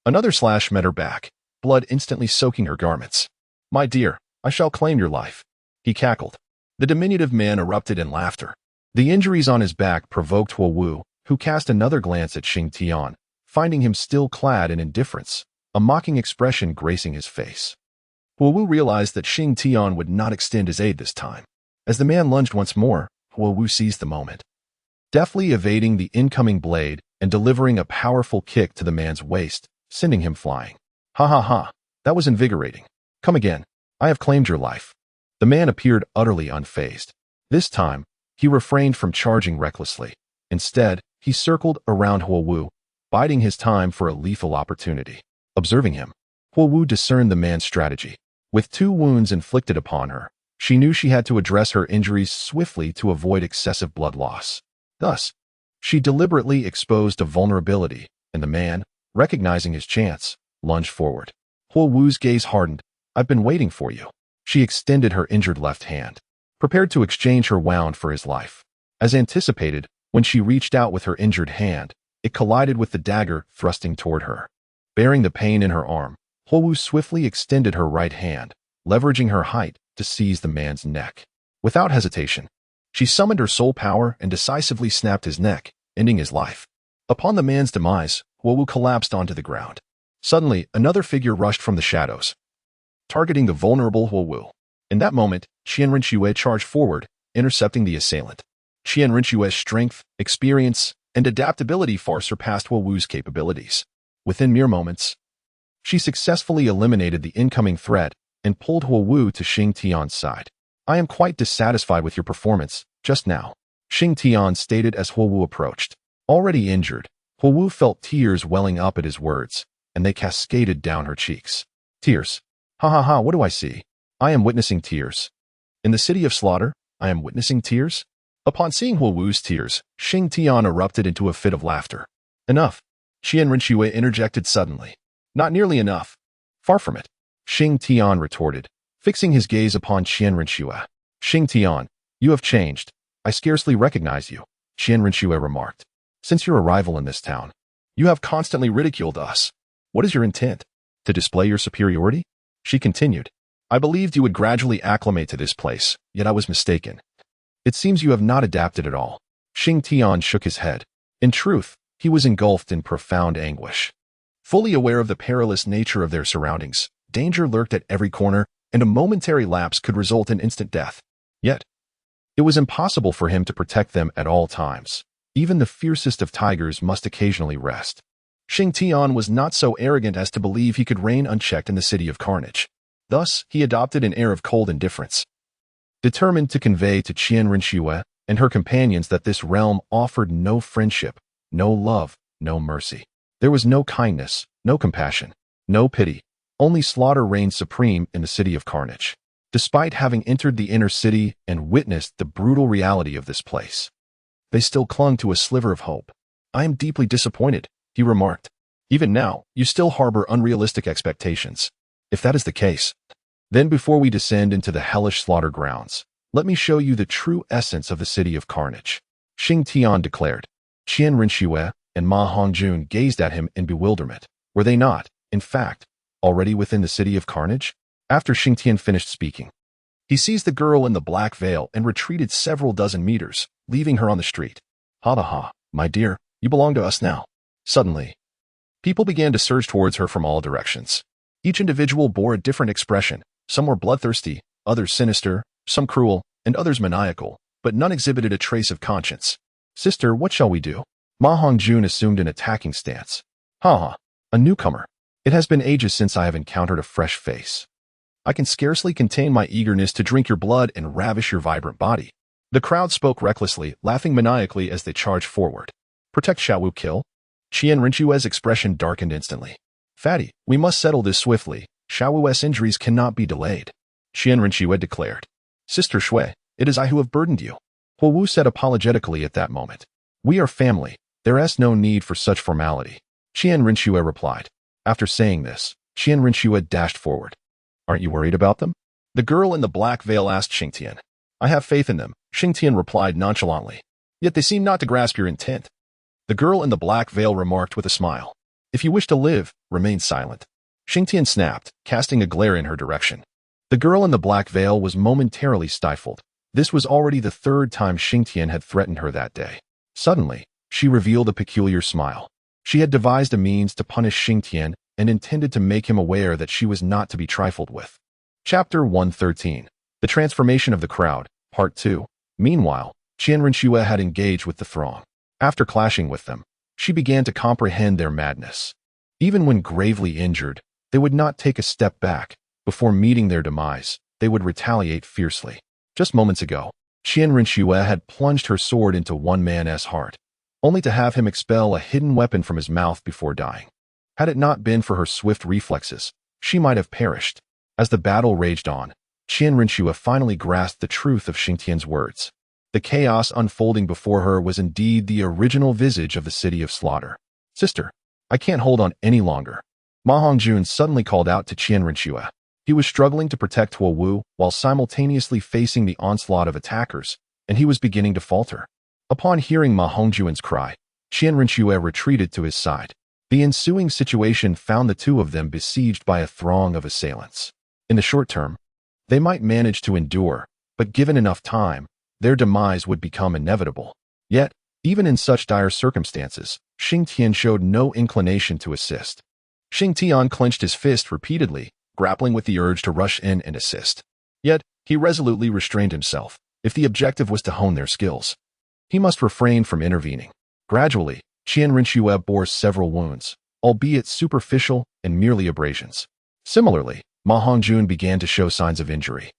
another slash met her back, blood instantly soaking her garments. My dear, I shall claim your life. He cackled. The diminutive man erupted in laughter. The injuries on his back provoked Huo Wu, who cast another glance at Xing Tian, finding him still clad in indifference, a mocking expression gracing his face. Huo Wu realized that Xing Tian would not extend his aid this time. As the man lunged once more, Huo Wu seized the moment, deftly evading the incoming blade and delivering a powerful kick to the man's waist, sending him flying. Ha ha ha, that was invigorating. Come again. I have claimed your life. The man appeared utterly unfazed. This time, he refrained from charging recklessly. Instead, he circled around Huo Wu, biding his time for a lethal opportunity. Observing him, Huo Wu discerned the man's strategy. With 2 wounds inflicted upon her, she knew she had to address her injuries swiftly to avoid excessive blood loss. Thus, she deliberately exposed a vulnerability, and the man, recognizing his chance, lunged forward. Huo Wu's gaze hardened. I've been waiting for you. She extended her injured left hand, prepared to exchange her wound for his life. As anticipated, when she reached out with her injured hand, it collided with the dagger thrusting toward her. Bearing the pain in her arm, Huo Wu swiftly extended her right hand, leveraging her height to seize the man's neck. Without hesitation, she summoned her soul power and decisively snapped his neck, ending his life. Upon the man's demise, Huo Wu collapsed onto the ground. Suddenly, another figure rushed from the shadows, targeting the vulnerable Huo Wu. In that moment, Qian Rushiwei charged forward, intercepting the assailant. Qian Rushiwei's strength, experience, and adaptability far surpassed Huo Wu's capabilities. Within mere moments, she successfully eliminated the incoming threat and pulled Huo Wu to Xing Tian's side. I am quite dissatisfied with your performance just now, Xing Tian stated as Huo Wu approached. Already injured, Huo Wu felt tears welling up at his words, and they cascaded down her cheeks. Tears. Ha ha ha, what do I see? I am witnessing tears. In the city of slaughter, I am witnessing tears? Upon seeing Huo Wu's tears, Xing Tian erupted into a fit of laughter. Enough. Qian Rushiwei interjected suddenly. Not nearly enough. Far from it, Xing Tian retorted, fixing his gaze upon Qian Rushiwei. Xing Tian, you have changed. I scarcely recognize you, Qian Rushiwei remarked. Since your arrival in this town, you have constantly ridiculed us. What is your intent? To display your superiority? She continued. I believed you would gradually acclimate to this place, yet I was mistaken. It seems you have not adapted at all. Xing Tian shook his head. In truth, he was engulfed in profound anguish. Fully aware of the perilous nature of their surroundings, danger lurked at every corner, and a momentary lapse could result in instant death. Yet, it was impossible for him to protect them at all times. Even the fiercest of tigers must occasionally rest. Xing Tian was not so arrogant as to believe he could reign unchecked in the city of carnage. Thus, he adopted an air of cold indifference, determined to convey to Qian Rushiwei and her companions that this realm offered no friendship, no love, no mercy. There was no kindness, no compassion, no pity. Only slaughter reigned supreme in the city of carnage. Despite having entered the inner city and witnessed the brutal reality of this place, they still clung to a sliver of hope. I am deeply disappointed, he remarked. Even now, you still harbor unrealistic expectations. If that is the case, then before we descend into the hellish slaughter grounds, let me show you the true essence of the city of carnage. Xing Tian declared. Qian Rinxue and Ma Hongjun gazed at him in bewilderment. Were they not, in fact, already within the city of carnage? After Xing Tian finished speaking, he seized the girl in the black veil and retreated several dozen meters, leaving her on the street. Ha ha ha, my dear, you belong to us now. Suddenly, people began to surge towards her from all directions. Each individual bore a different expression. Some were bloodthirsty, others sinister, some cruel, and others maniacal, but none exhibited a trace of conscience. Sister, what shall we do? Ma Hongjun assumed an attacking stance. Ha ha, a newcomer. It has been ages since I have encountered a fresh face. I can scarcely contain my eagerness to drink your blood and ravish your vibrant body. The crowd spoke recklessly, laughing maniacally as they charged forward. Protect shall we kill? Qian Rinxue's expression darkened instantly. Fatty, we must settle this swiftly. Xiaowu's injuries cannot be delayed. Qian Rinxue declared. Sister Shui, it is I who have burdened you. Huowu said apologetically at that moment. We are family. There is no need for such formality. Qian Rinxue replied. After saying this, Qian Rinxue dashed forward. Aren't you worried about them? The girl in the black veil asked Xing Tian. I have faith in them, Xing Tian replied nonchalantly. Yet they seem not to grasp your intent. The girl in the black veil remarked with a smile. If you wish to live, remain silent. Xing Tian snapped, casting a glare in her direction. The girl in the black veil was momentarily stifled. This was already the third time Xing Tian had threatened her that day. Suddenly, she revealed a peculiar smile. She had devised a means to punish Xing Tian and intended to make him aware that she was not to be trifled with. Chapter 113. The Transformation of the Crowd, Part 2. Meanwhile, Qian Rinxue had engaged with the throng. After clashing with them, she began to comprehend their madness. Even when gravely injured, they would not take a step back. Before meeting their demise, they would retaliate fiercely. Just moments ago, Qian Rinxue had plunged her sword into one man's heart, only to have him expel a hidden weapon from his mouth before dying. Had it not been for her swift reflexes, she might have perished. As the battle raged on, Qian Rinxue finally grasped the truth of Xing Tian's words. The chaos unfolding before her was indeed the original visage of the city of slaughter. Sister, I can't hold on any longer. Ma Hongjun suddenly called out to Qian Rinxue. He was struggling to protect Huowu while simultaneously facing the onslaught of attackers, and he was beginning to falter. Upon hearing Ma Hongjun's cry, Qian Rinxue retreated to his side. The ensuing situation found the two of them besieged by a throng of assailants. In the short term, they might manage to endure, but given enough time, their demise would become inevitable. Yet, even in such dire circumstances, Xing Tian showed no inclination to assist. Xing Tian clenched his fist repeatedly, grappling with the urge to rush in and assist. Yet, he resolutely restrained himself. If the objective was to hone their skills, he must refrain from intervening. Gradually, Qian Rinxue bore several wounds, albeit superficial and merely abrasions. Similarly, Ma Hongjun began to show signs of injury.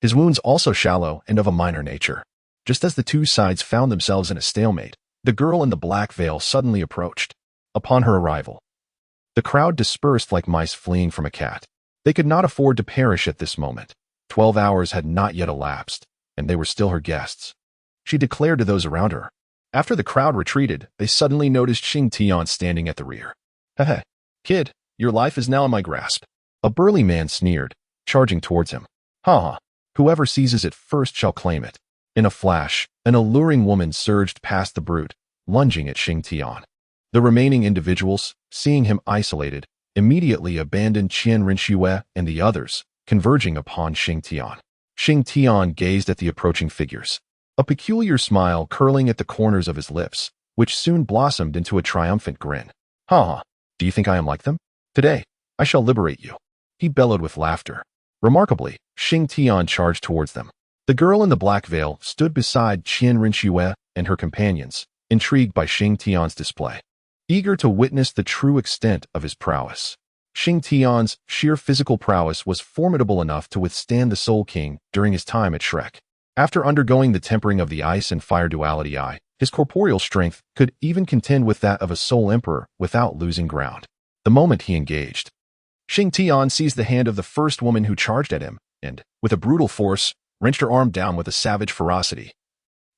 His wounds also shallow and of a minor nature. Just as the two sides found themselves in a stalemate, the girl in the black veil suddenly approached. Upon her arrival, the crowd dispersed like mice fleeing from a cat. They could not afford to perish at this moment. 12 hours had not yet elapsed, and they were still her guests. She declared to those around her. After the crowd retreated, they suddenly noticed Xing Tian standing at the rear. Heh, kid, your life is now in my grasp. A burly man sneered, charging towards him. Ha ha, whoever seizes it first shall claim it. In a flash, an alluring woman surged past the brute, lunging at Xing Tian. The remaining individuals, seeing him isolated, immediately abandoned Qian Rinxue and the others, converging upon Xing Tian. Xing Tian gazed at the approaching figures, a peculiar smile curling at the corners of his lips, which soon blossomed into a triumphant grin. Ha ha, do you think I am like them? Today, I shall liberate you. He bellowed with laughter. Remarkably, Xing Tian charged towards them. The girl in the black veil stood beside Qian Rinxue and her companions, intrigued by Xing Tian's display, eager to witness the true extent of his prowess. Xing Tian's sheer physical prowess was formidable enough to withstand the Soul King during his time at Shrek. After undergoing the tempering of the ice and fire duality eye, his corporeal strength could even contend with that of a Soul Emperor without losing ground. The moment he engaged, Xing Tian seized the hand of the first woman who charged at him, and, with a brutal force, wrenched her arm down with a savage ferocity,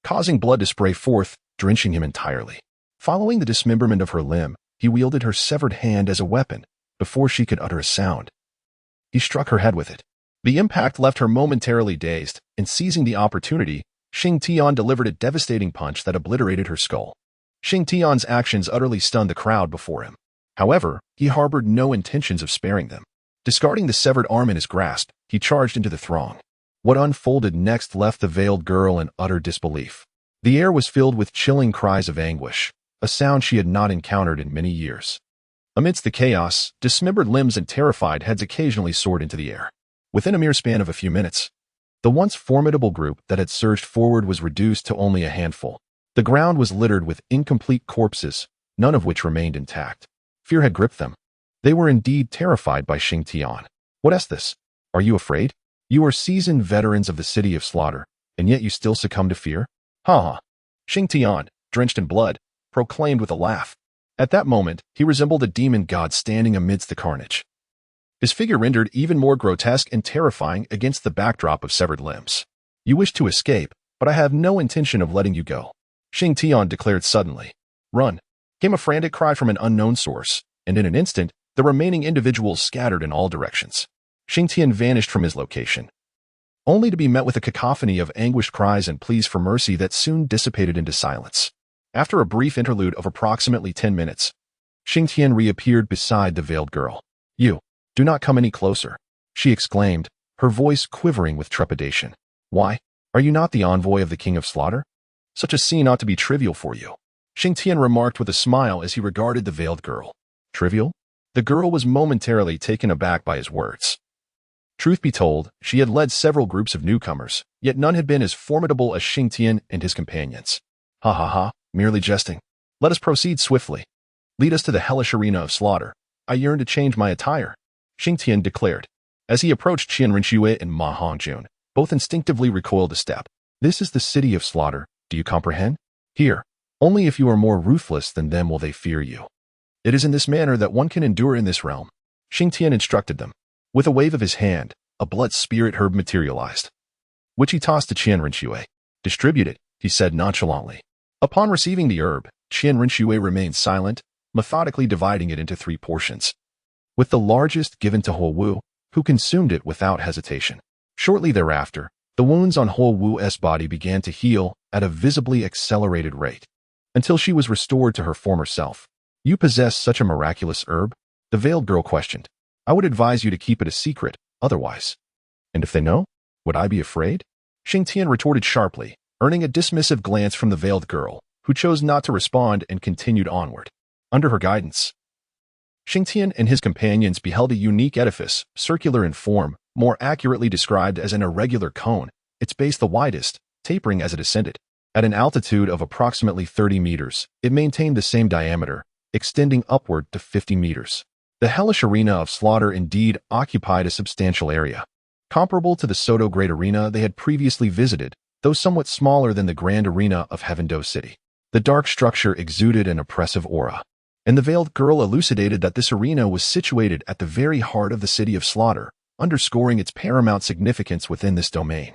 causing blood to spray forth, drenching him entirely. Following the dismemberment of her limb, he wielded her severed hand as a weapon before she could utter a sound. He struck her head with it. The impact left her momentarily dazed, and seizing the opportunity, Xing Tian delivered a devastating punch that obliterated her skull. Xing Tian's actions utterly stunned the crowd before him. However, he harbored no intentions of sparing them. Discarding the severed arm in his grasp, he charged into the throng. What unfolded next left the veiled girl in utter disbelief. The air was filled with chilling cries of anguish, a sound she had not encountered in many years. Amidst the chaos, dismembered limbs and terrified heads occasionally soared into the air. Within a mere span of a few minutes, the once formidable group that had surged forward was reduced to only a handful. The ground was littered with incomplete corpses, none of which remained intact. Fear had gripped them. They were indeed terrified by Xing Tian. What is this? Are you afraid? You are seasoned veterans of the city of slaughter, and yet you still succumb to fear? Ha ha! Xing Tian, drenched in blood, proclaimed with a laugh. At that moment, he resembled a demon god standing amidst the carnage. His figure rendered even more grotesque and terrifying against the backdrop of severed limbs. You wish to escape, but I have no intention of letting you go. Xing Tian declared suddenly. Run! Came a frantic cry from an unknown source, and in an instant, the remaining individuals scattered in all directions. Xing Tian vanished from his location, only to be met with a cacophony of anguished cries and pleas for mercy that soon dissipated into silence. After a brief interlude of approximately 10 minutes, Xing Tian reappeared beside the veiled girl. You, do not come any closer, she exclaimed, her voice quivering with trepidation. Why, are you not the envoy of the King of Slaughter? Such a scene ought to be trivial for you. Xing Tian remarked with a smile as he regarded the veiled girl. Trivial? The girl was momentarily taken aback by his words. Truth be told, she had led several groups of newcomers, yet none had been as formidable as Xing Tian and his companions. Ha ha ha, merely jesting. Let us proceed swiftly. Lead us to the hellish arena of slaughter. I yearn to change my attire, Xing Tian declared. As he approached Qian Renxue and Ma Hongjun, both instinctively recoiled a step. This is the city of slaughter, do you comprehend? Here, only if you are more ruthless than them will they fear you. It is in this manner that one can endure in this realm, Xing Tian instructed them. With a wave of his hand, a blood spirit herb materialized, which he tossed to Qian Renxue. Distribute it, he said nonchalantly. Upon receiving the herb, Qian Renxue remained silent, methodically dividing it into 3 portions, with the largest given to Huo Wu, who consumed it without hesitation. Shortly thereafter, the wounds on Huo Wu's body began to heal at a visibly accelerated rate, until she was restored to her former self. You possess such a miraculous herb? The veiled girl questioned. I would advise you to keep it a secret, otherwise. And if they know, would I be afraid? Xing Tian retorted sharply, earning a dismissive glance from the veiled girl, who chose not to respond and continued onward. Under her guidance, Xing Tian and his companions beheld a unique edifice, circular in form, more accurately described as an irregular cone, its base the widest, tapering as it ascended. At an altitude of approximately 30 meters, it maintained the same diameter, extending upward to 50 meters. The hellish arena of slaughter indeed occupied a substantial area, comparable to the Soto Great Arena they had previously visited, though somewhat smaller than the Grand Arena of Heavendo City. The dark structure exuded an oppressive aura, and the veiled girl elucidated that this arena was situated at the very heart of the city of slaughter, underscoring its paramount significance within this domain.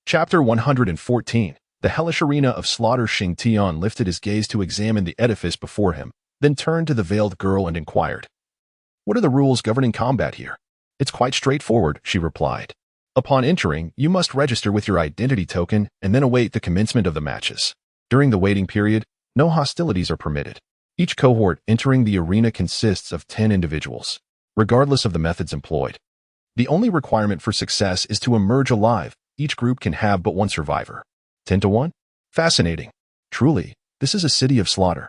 Chapter 114. The hellish arena of slaughter. Xing Tian lifted his gaze to examine the edifice before him, then turned to the veiled girl and inquired, What are the rules governing combat here? It's quite straightforward, she replied. Upon entering, you must register with your identity token and then await the commencement of the matches. During the waiting period, no hostilities are permitted. Each cohort entering the arena consists of 10 individuals, regardless of the methods employed. The only requirement for success is to emerge alive. Each group can have but 1 survivor. 10 to 1? Fascinating. Truly, this is a city of slaughter.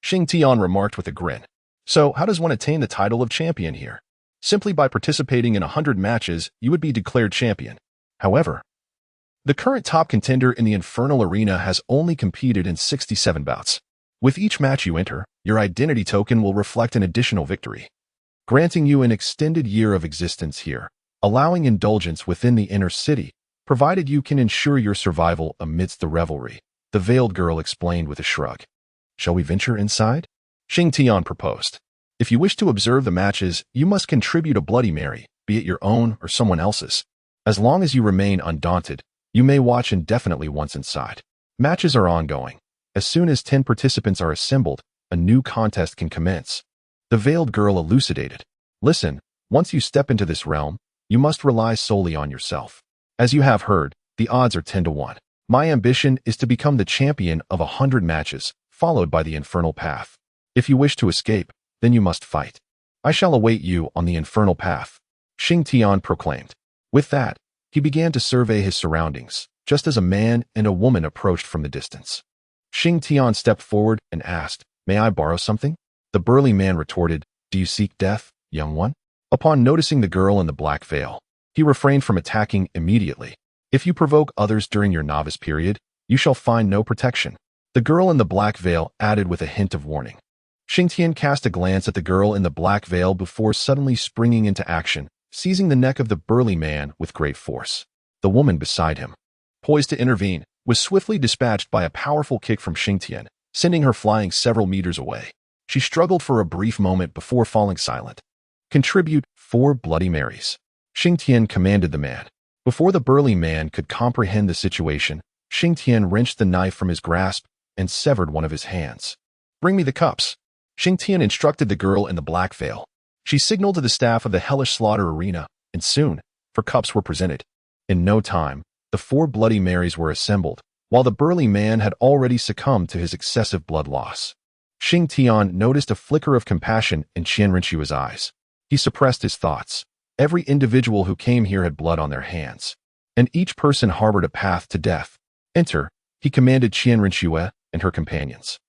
Xing Tian remarked with a grin. So, how does one attain the title of champion here? Simply by participating in 100 matches, you would be declared champion. However, the current top contender in the Infernal Arena has only competed in 67 bouts. With each match you enter, your identity token will reflect an additional victory, granting you an extended year of existence here, allowing indulgence within the inner city, provided you can ensure your survival amidst the revelry, the veiled girl explained with a shrug. Shall we venture inside? Xing Tian proposed. If you wish to observe the matches, you must contribute a Bloody Mary, be it your own or someone else's. As long as you remain undaunted, you may watch indefinitely once inside. Matches are ongoing. As soon as 10 participants are assembled, a new contest can commence. The veiled girl elucidated. Listen, once you step into this realm, you must rely solely on yourself. As you have heard, the odds are 10 to 1. My ambition is to become the champion of 100 matches, followed by the infernal path. If you wish to escape, then you must fight. I shall await you on the infernal path, Xing Tian proclaimed. With that, he began to survey his surroundings, just as a man and a woman approached from the distance. Xing Tian stepped forward and asked, "May I borrow something?" The burly man retorted, "Do you seek death, young one?" Upon noticing the girl in the black veil, he refrained from attacking immediately. "If you provoke others during your novice period, you shall find no protection," the girl in the black veil added with a hint of warning. Xing Tian cast a glance at the girl in the black veil before suddenly springing into action, seizing the neck of the burly man with great force. The woman beside him, poised to intervene, was swiftly dispatched by a powerful kick from Xing Tian, sending her flying several meters away. She struggled for a brief moment before falling silent. "Contribute 4 Bloody Marys," Xing Tian commanded the man. Before the burly man could comprehend the situation, Xing Tian wrenched the knife from his grasp and severed one of his hands. "Bring me the cups," Xing Tian instructed the girl in the black veil. She signaled to the staff of the hellish slaughter arena, and soon, 4 cups were presented. In no time, the 4 Bloody Marys were assembled, while the burly man had already succumbed to his excessive blood loss. Xing Tian noticed a flicker of compassion in Qian Renshua's eyes. He suppressed his thoughts. Every individual who came here had blood on their hands, and each person harbored a path to death. "Enter," he commanded Qian Renshua and her companions.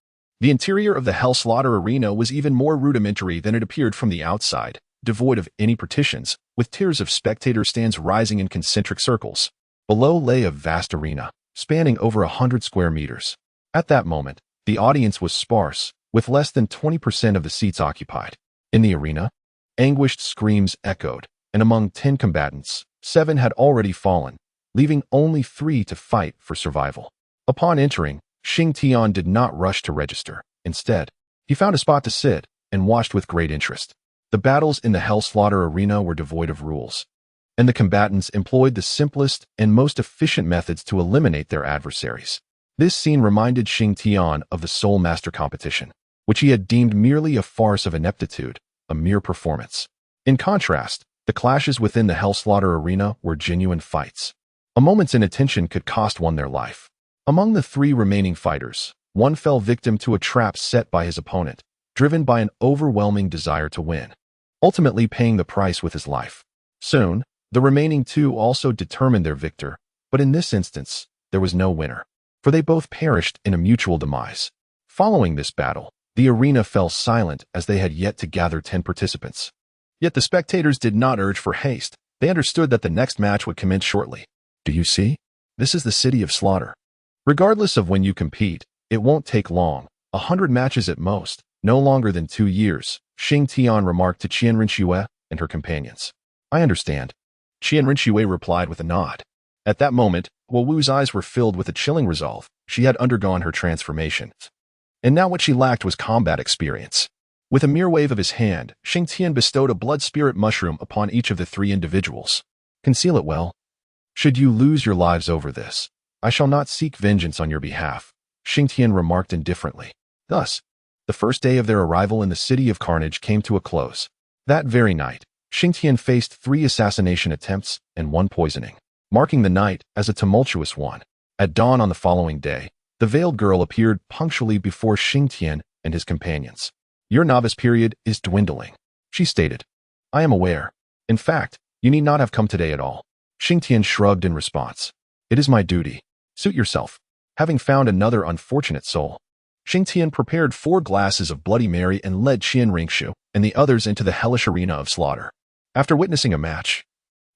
The interior of the Hell Slaughter Arena was even more rudimentary than it appeared from the outside, devoid of any partitions, with tiers of spectator stands rising in concentric circles. Below lay a vast arena, spanning over 100 square meters. At that moment, the audience was sparse, with less than 20% of the seats occupied. In the arena, anguished screams echoed, and among 10 combatants, 7 had already fallen, leaving only 3 to fight for survival. Upon entering, Xing Tian did not rush to register. Instead, he found a spot to sit and watched with great interest. The battles in the Hell Slaughter Arena were devoid of rules, and the combatants employed the simplest and most efficient methods to eliminate their adversaries. This scene reminded Xing Tian of the Soul Master competition, which he had deemed merely a farce of ineptitude, a mere performance. In contrast, the clashes within the Hell Slaughter Arena were genuine fights. A moment's inattention could cost one their life. Among the 3 remaining fighters, one fell victim to a trap set by his opponent, driven by an overwhelming desire to win, ultimately paying the price with his life. Soon, the remaining 2 also determined their victor, but in this instance, there was no winner, for they both perished in a mutual demise. Following this battle, the arena fell silent as they had yet to gather 10 participants. Yet the spectators did not urge for haste. They understood that the next match would commence shortly. "Do you see? This is the city of slaughter. Regardless of when you compete, it won't take long, 100 matches at most, no longer than 2 years, Xing Tian remarked to Qian Renshua and her companions. "I understand," Qian Renshua replied with a nod. At that moment, Wu Wu's eyes were filled with a chilling resolve. She had undergone her transformation, and now what she lacked was combat experience. With a mere wave of his hand, Xing Tian bestowed a blood spirit mushroom upon each of the 3 individuals. "Conceal it well. Should you lose your lives over this, I shall not seek vengeance on your behalf," Xing Tian remarked indifferently. Thus, the first day of their arrival in the City of Carnage came to a close. That very night, Xing Tian faced 3 assassination attempts and 1 poisoning, marking the night as a tumultuous one. At dawn on the following day, the veiled girl appeared punctually before Xing Tian and his companions. "Your novice period is dwindling," she stated. "I am aware. In fact, you need not have come today at all." Xing Tian shrugged in response. "It is my duty. Suit yourself." Having found another unfortunate soul, Xing Tian prepared 4 glasses of Bloody Mary and led Qian Ringshu and the others into the hellish arena of slaughter. After witnessing a match,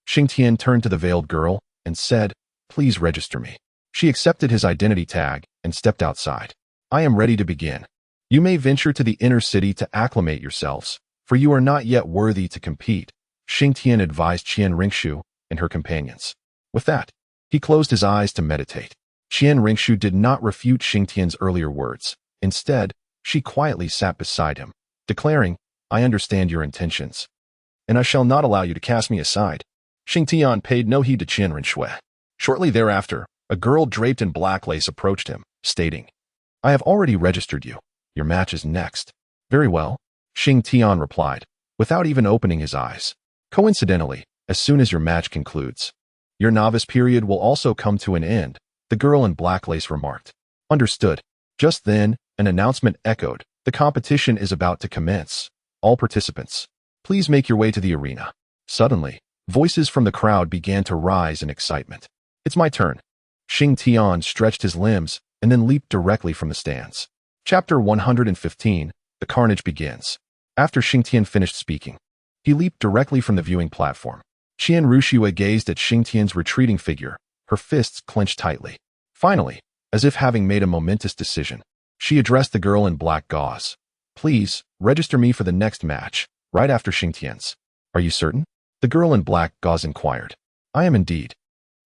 Xing Tian turned to the veiled girl and said, "Please register me." She accepted his identity tag and stepped outside. "I am ready to begin. You may venture to the inner city to acclimate yourselves, for you are not yet worthy to compete," Xing Tian advised Qian Ringshu and her companions. With that, he closed his eyes to meditate. Qian Ringshu did not refute Xing Tian's earlier words. Instead, she quietly sat beside him, declaring, "I understand your intentions, and I shall not allow you to cast me aside." Xing Tian paid no heed to Qian Ringshu. Shortly thereafter, a girl draped in black lace approached him, stating, "I have already registered you. Your match is next. Very well, Xing Tian replied, without even opening his eyes. Coincidentally, as soon as your match concludes, your novice period will also come to an end, the girl in black lace remarked. Understood. Just then, an announcement echoed. The competition is about to commence. All participants, please make your way to the arena. Suddenly, voices from the crowd began to rise in excitement. It's my turn. Xing Tian stretched his limbs and then leaped directly from the stands. Chapter 115, The Carnage Begins. After Xing Tian finished speaking, he leaped directly from the viewing platform. Qian Ruxue gazed at Xing Tian's retreating figure, her fists clenched tightly. Finally, as if having made a momentous decision, she addressed the girl in black gauze. Please, register me for the next match, right after Xing Tian's. Are you certain? The girl in black gauze inquired. I am indeed.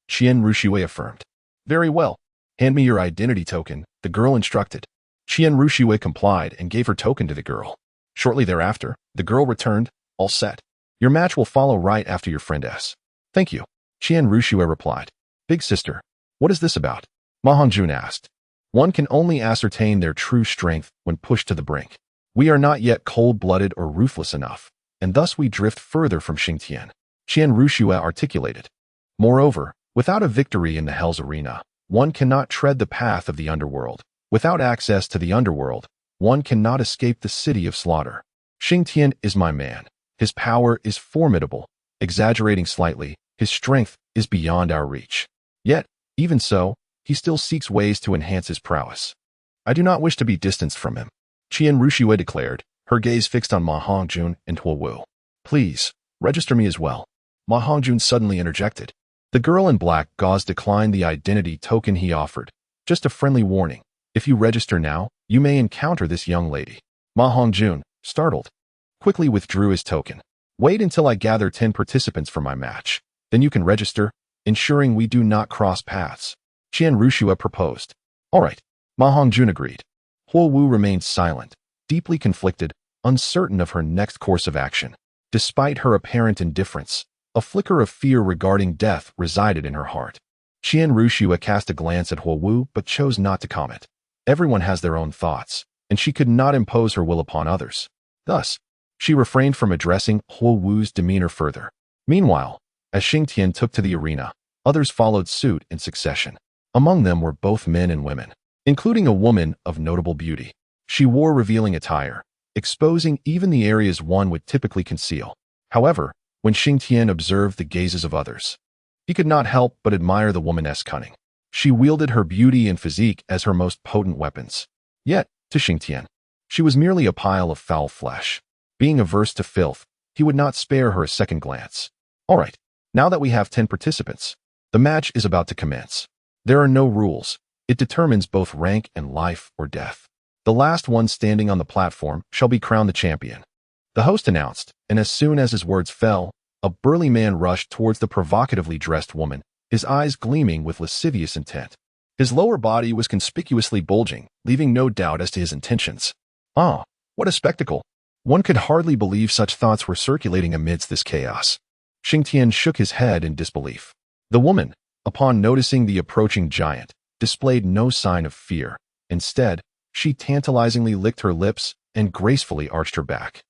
Qian Ruxue affirmed. Very well. Hand me your identity token, the girl instructed. Qian Ruxue complied and gave her token to the girl. Shortly thereafter, the girl returned, all set. Your match will follow right after your friend S. Thank you. Qian Ruxue replied. Big sister, what is this about? Ma Hongjun asked. One can only ascertain their true strength when pushed to the brink. We are not yet cold-blooded or ruthless enough, and thus we drift further from Xing Tian. Qian Ruxue articulated. Moreover, without a victory in the Hell's arena, one cannot tread the path of the underworld. Without access to the underworld, one cannot escape the city of slaughter. Xing Tian is my man. His power is formidable. Exaggerating slightly, his strength is beyond our reach. Yet, even so, he still seeks ways to enhance his prowess. I do not wish to be distanced from him, Qian Ruxue declared, her gaze fixed on Ma Hongjun and Douluo. Please, register me as well. Ma Hongjun suddenly interjected. The girl in black gauze declined the identity token he offered. Just a friendly warning. If you register now, you may encounter this young lady. Ma Hongjun, startled, quickly withdrew his token. Wait until I gather 10 participants for my match. Then you can register, ensuring we do not cross paths. Qian Ruxue proposed. All right. Ma Hongjun agreed. Douluo remained silent, deeply conflicted, uncertain of her next course of action. Despite her apparent indifference, a flicker of fear regarding death resided in her heart. Qian Ruxue cast a glance at Douluo but chose not to comment. Everyone has their own thoughts, and she could not impose her will upon others. Thus, she refrained from addressing Douluo's demeanor further. Meanwhile, as Xing Tian took to the arena, others followed suit in succession. Among them were both men and women, including a woman of notable beauty. She wore revealing attire, exposing even the areas one would typically conceal. However, when Xing Tian observed the gazes of others, he could not help but admire the woman's cunning. She wielded her beauty and physique as her most potent weapons. Yet, to Xing Tian, she was merely a pile of foul flesh. Being averse to filth, he would not spare her a second glance. All right, now that we have 10 participants, the match is about to commence. There are no rules. It determines both rank and life or death. The last one standing on the platform shall be crowned the champion. The host announced, and as soon as his words fell, a burly man rushed towards the provocatively dressed woman, his eyes gleaming with lascivious intent. His lower body was conspicuously bulging, leaving no doubt as to his intentions. Ah, what a spectacle! One could hardly believe such thoughts were circulating amidst this chaos. Xing Tian shook his head in disbelief. The woman, upon noticing the approaching giant, displayed no sign of fear. Instead, she tantalizingly licked her lips and gracefully arched her back.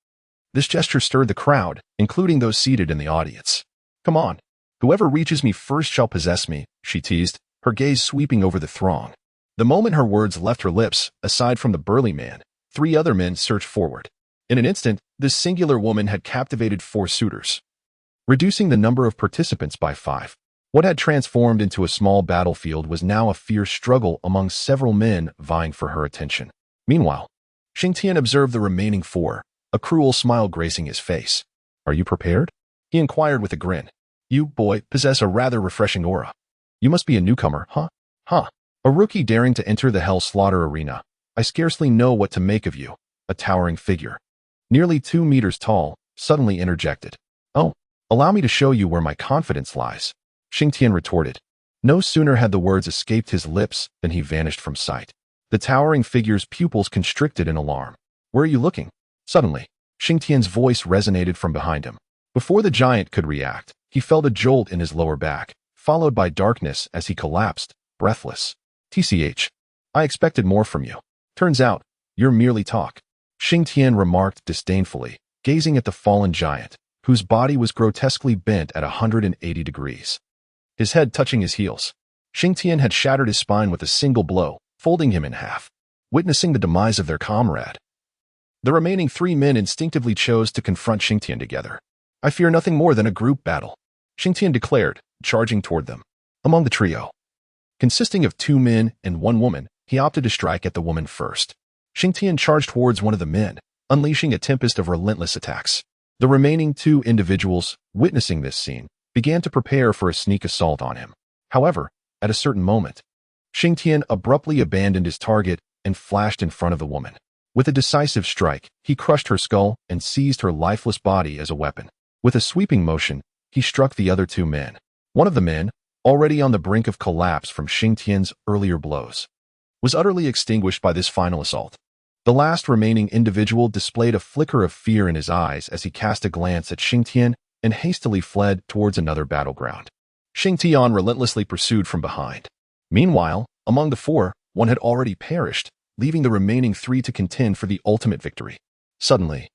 This gesture stirred the crowd, including those seated in the audience. Come on, whoever reaches me first shall possess me, she teased, her gaze sweeping over the throng. The moment her words left her lips, aside from the burly man, 3 other men surged forward. In an instant, this singular woman had captivated 4 suitors, reducing the number of participants by 5. What had transformed into a small battlefield was now a fierce struggle among several men vying for her attention. Meanwhile, Xing Tian observed the remaining 4, a cruel smile gracing his face. Are you prepared? He inquired with a grin. You, boy, possess a rather refreshing aura. You must be a newcomer, huh? A rookie daring to enter the Hell Slaughter arena. I scarcely know what to make of you. A towering figure, nearly 2 meters tall, suddenly interjected. Oh, allow me to show you where my confidence lies. Xing Tian retorted. No sooner had the words escaped his lips than he vanished from sight. The towering figure's pupils constricted in alarm. Where are you looking? Suddenly, Xing Tian's voice resonated from behind him. Before the giant could react, he felt a jolt in his lower back, followed by darkness as he collapsed, breathless. TCH. I expected more from you. Turns out, You're merely talk," Xing Tian remarked disdainfully, gazing at the fallen giant, whose body was grotesquely bent at 180 degrees. His head touching his heels. Xing Tian had shattered his spine with a single blow, folding him in half. Witnessing the demise of their comrade, the remaining 3 men instinctively chose to confront Xing Tian together. "I fear nothing more than a group battle," Xing Tian declared, charging toward them. Among the trio, consisting of 2 men and 1 woman, he opted to strike at the woman first. Xing Tian charged towards one of the men, unleashing a tempest of relentless attacks. The remaining 2 individuals, witnessing this scene, began to prepare for a sneak assault on him. However, at a certain moment, Xing Tian abruptly abandoned his target and flashed in front of the woman. With a decisive strike, he crushed her skull and seized her lifeless body as a weapon. With a sweeping motion, he struck the other 2 men. One of the men, already on the brink of collapse from Xing Tian's earlier blows, was utterly extinguished by this final assault. The last remaining individual displayed a flicker of fear in his eyes as he cast a glance at Xing Tian and hastily fled towards another battleground. Xing Tian relentlessly pursued from behind. Meanwhile, among the 4, one had already perished, leaving the remaining 3 to contend for the ultimate victory. Suddenly,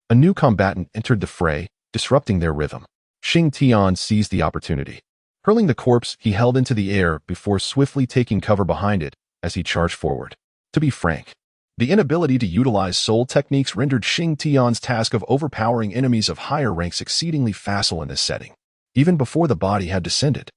a new combatant entered the fray, disrupting their rhythm. Xing Tian seized the opportunity. Hurling the corpse, he held into the air before swiftly taking cover behind it as he charged forward. To be frank, the inability to utilize soul techniques rendered Xing Tian's task of overpowering enemies of higher ranks exceedingly facile in this setting. Even before the body had descended,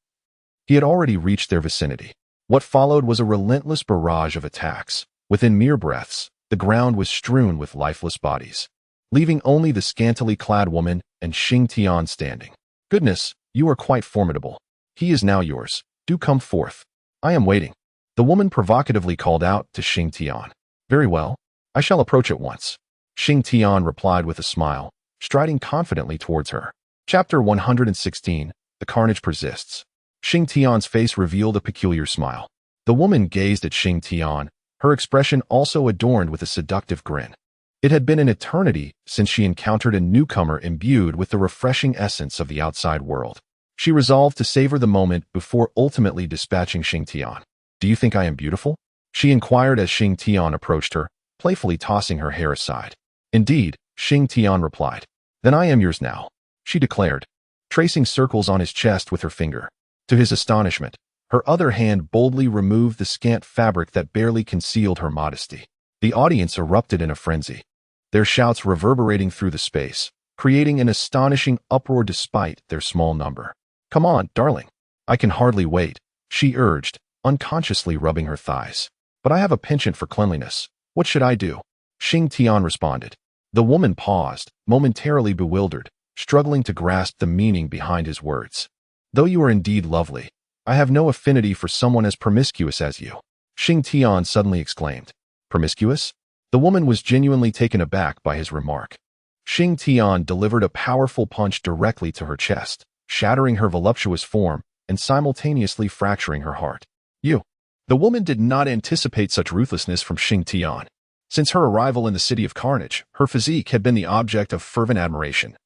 he had already reached their vicinity. What followed was a relentless barrage of attacks. Within mere breaths, the ground was strewn with lifeless bodies, leaving only the scantily clad woman and Xing Tian standing. "Goodness, you are quite formidable. He is now yours. Do come forth. I am waiting," the woman provocatively called out to Xing Tian. "Very well. I shall approach at once," Xing Tian replied with a smile, striding confidently towards her. Chapter 116. The carnage persists. Xing Tian's face revealed a peculiar smile. The woman gazed at Xing Tian, her expression also adorned with a seductive grin. It had been an eternity since she encountered a newcomer imbued with the refreshing essence of the outside world. She resolved to savor the moment before ultimately dispatching Xing Tian. "Do you think I am beautiful?" she inquired as Xing Tian approached her, playfully tossing her hair aside. "Indeed," Xing Tian replied. "Then I am yours now," she declared, tracing circles on his chest with her finger. To his astonishment, her other hand boldly removed the scant fabric that barely concealed her modesty. The audience erupted in a frenzy, their shouts reverberating through the space, creating an astonishing uproar despite their small number. "Come on, darling. I can hardly wait," she urged, unconsciously rubbing her thighs. "But I have a penchant for cleanliness. What should I do?" Xing Tian responded. The woman paused, momentarily bewildered, struggling to grasp the meaning behind his words. "Though you are indeed lovely, I have no affinity for someone as promiscuous as you," Xing Tian suddenly exclaimed. "Promiscuous?" The woman was genuinely taken aback by his remark. Xing Tian delivered a powerful punch directly to her chest, shattering her voluptuous form and simultaneously fracturing her heart. "You." The woman did not anticipate such ruthlessness from Xing Tian. Since her arrival in the city of Carnage, her physique had been the object of fervent admiration,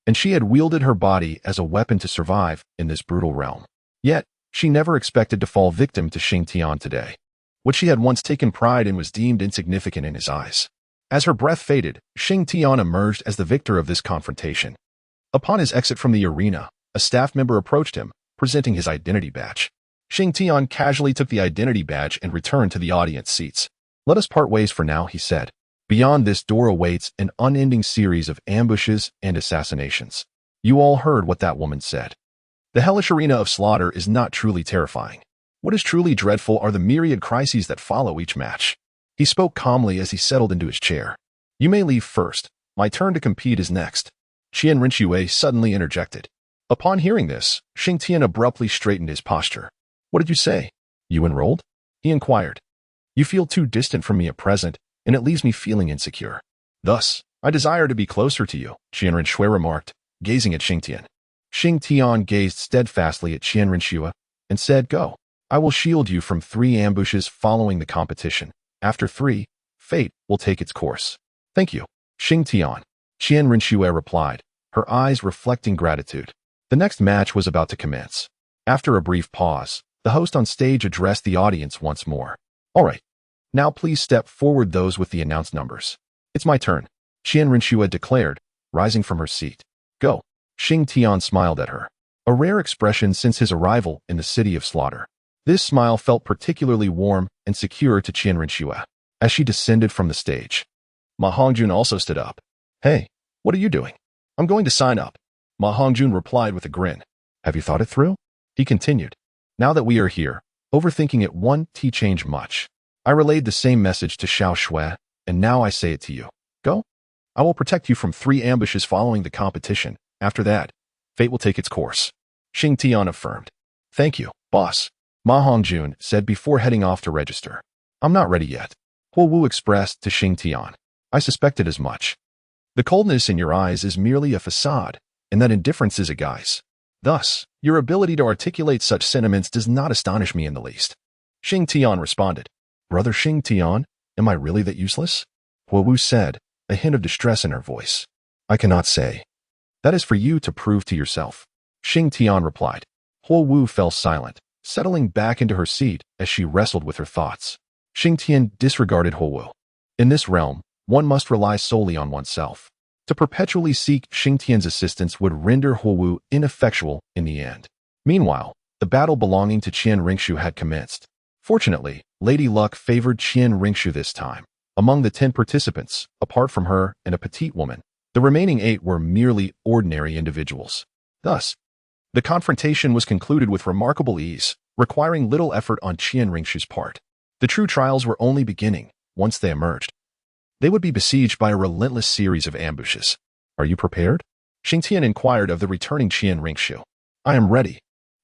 and she had wielded her body as a weapon to survive in this brutal realm. Yet, she never expected to fall victim to Xing Tian today. What she had once taken pride in was deemed insignificant in his eyes. As her breath faded, Xing Tian emerged as the victor of this confrontation. Upon his exit from the arena, a staff member approached him, presenting his identity badge. Xing Tian casually took the identity badge and returned to the audience seats. "Let us part ways for now," he said. "Beyond this door awaits an unending series of ambushes and assassinations." You all heard what that woman said. The hellish arena of slaughter is not truly terrifying. What is truly dreadful are the myriad crises that follow each match. He spoke calmly as he settled into his chair. "You may leave first. My turn to compete is next," Qian Rinxue suddenly interjected. Upon hearing this, Xing Tian abruptly straightened his posture. "What did you say? You enrolled?" he inquired. "You feel too distant from me at present, and it leaves me feeling insecure. Thus, I desire to be closer to you," Qian Rinxue remarked, gazing at Xing Tian. Xing Tian gazed steadfastly at Qian Rinxue and said, "Go. I will shield you from 3 ambushes following the competition. After 3, fate will take its course." "Thank you, Xing Tian," Qian Rinxue replied, her eyes reflecting gratitude. The next match was about to commence. After a brief pause, the host on stage addressed the audience once more. "All right. Now please step forward those with the announced numbers. It's my turn, Qian Rinxue declared, rising from her seat. Go. Xing Tian smiled at her, a rare expression since his arrival in the city of slaughter. This smile felt particularly warm and secure to Qian Rinxue as she descended from the stage. Ma Hongjun also stood up. Hey, what are you doing? I'm going to sign up. Ma Hongjun replied with a grin. Have you thought it through? He continued. Now that we are here, overthinking it won't change much. I relayed the same message to Xiao Shui, and now I say it to you. Go. I will protect you from 3 ambushes following the competition. After that, fate will take its course. Xing Tian affirmed. Thank you, boss. Ma Hongjun said before heading off to register. I'm not ready yet. Huo Wu expressed to Xing Tian. I suspected as much. The coldness in your eyes is merely a facade, and that indifference is a guise. Thus, your ability to articulate such sentiments does not astonish me in the least. Xing Tian responded. Brother Xing Tian, am I really that useless? Huo Wu said, a hint of distress in her voice. I cannot say. That is for you to prove to yourself. Xing Tian replied. Huo Wu fell silent, settling back into her seat as she wrestled with her thoughts. Xing Tian disregarded Huo Wu. In this realm, one must rely solely on oneself. To perpetually seek Xing Tian's assistance would render Huo Wu ineffectual in the end. Meanwhile, the battle belonging to Qian Rinxue had commenced. Fortunately, Lady Luck favored Qian Rinxue this time. Among the 10 participants, apart from her and a petite woman, the remaining 8 were merely ordinary individuals. Thus, the confrontation was concluded with remarkable ease, requiring little effort on Qian Rinxue's part. The true trials were only beginning. Once they emerged, they would be besieged by a relentless series of ambushes. Are you prepared? Xing Tian inquired of the returning Qian Rinxue. I am ready.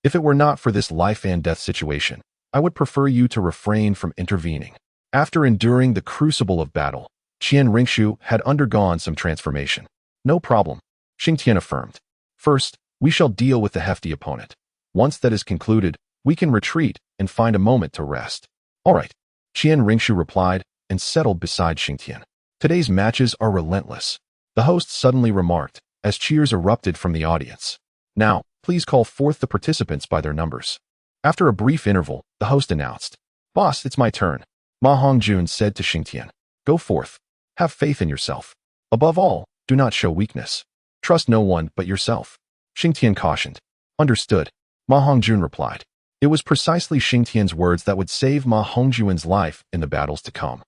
If it were not for this life and death situation, I would prefer you to refrain from intervening. After enduring the crucible of battle, Qian Rinxue had undergone some transformation. No problem, Xing Tian affirmed. First, we shall deal with the hefty opponent. Once that is concluded, we can retreat and find a moment to rest. All right, Qian Rinxue replied and settled beside Xing Tian. Today's matches are relentless, the host suddenly remarked as cheers erupted from the audience. Now, please call forth the participants by their numbers. After a brief interval, the host announced. Boss, it's my turn. Ma Hongjun said to Xing Tian. Go forth. Have faith in yourself. Above all, do not show weakness. Trust no one but yourself. Xing Tian cautioned. Understood. Ma Hongjun replied. It was precisely Xing Tian's words that would save Ma Hongjun's life in the battles to come.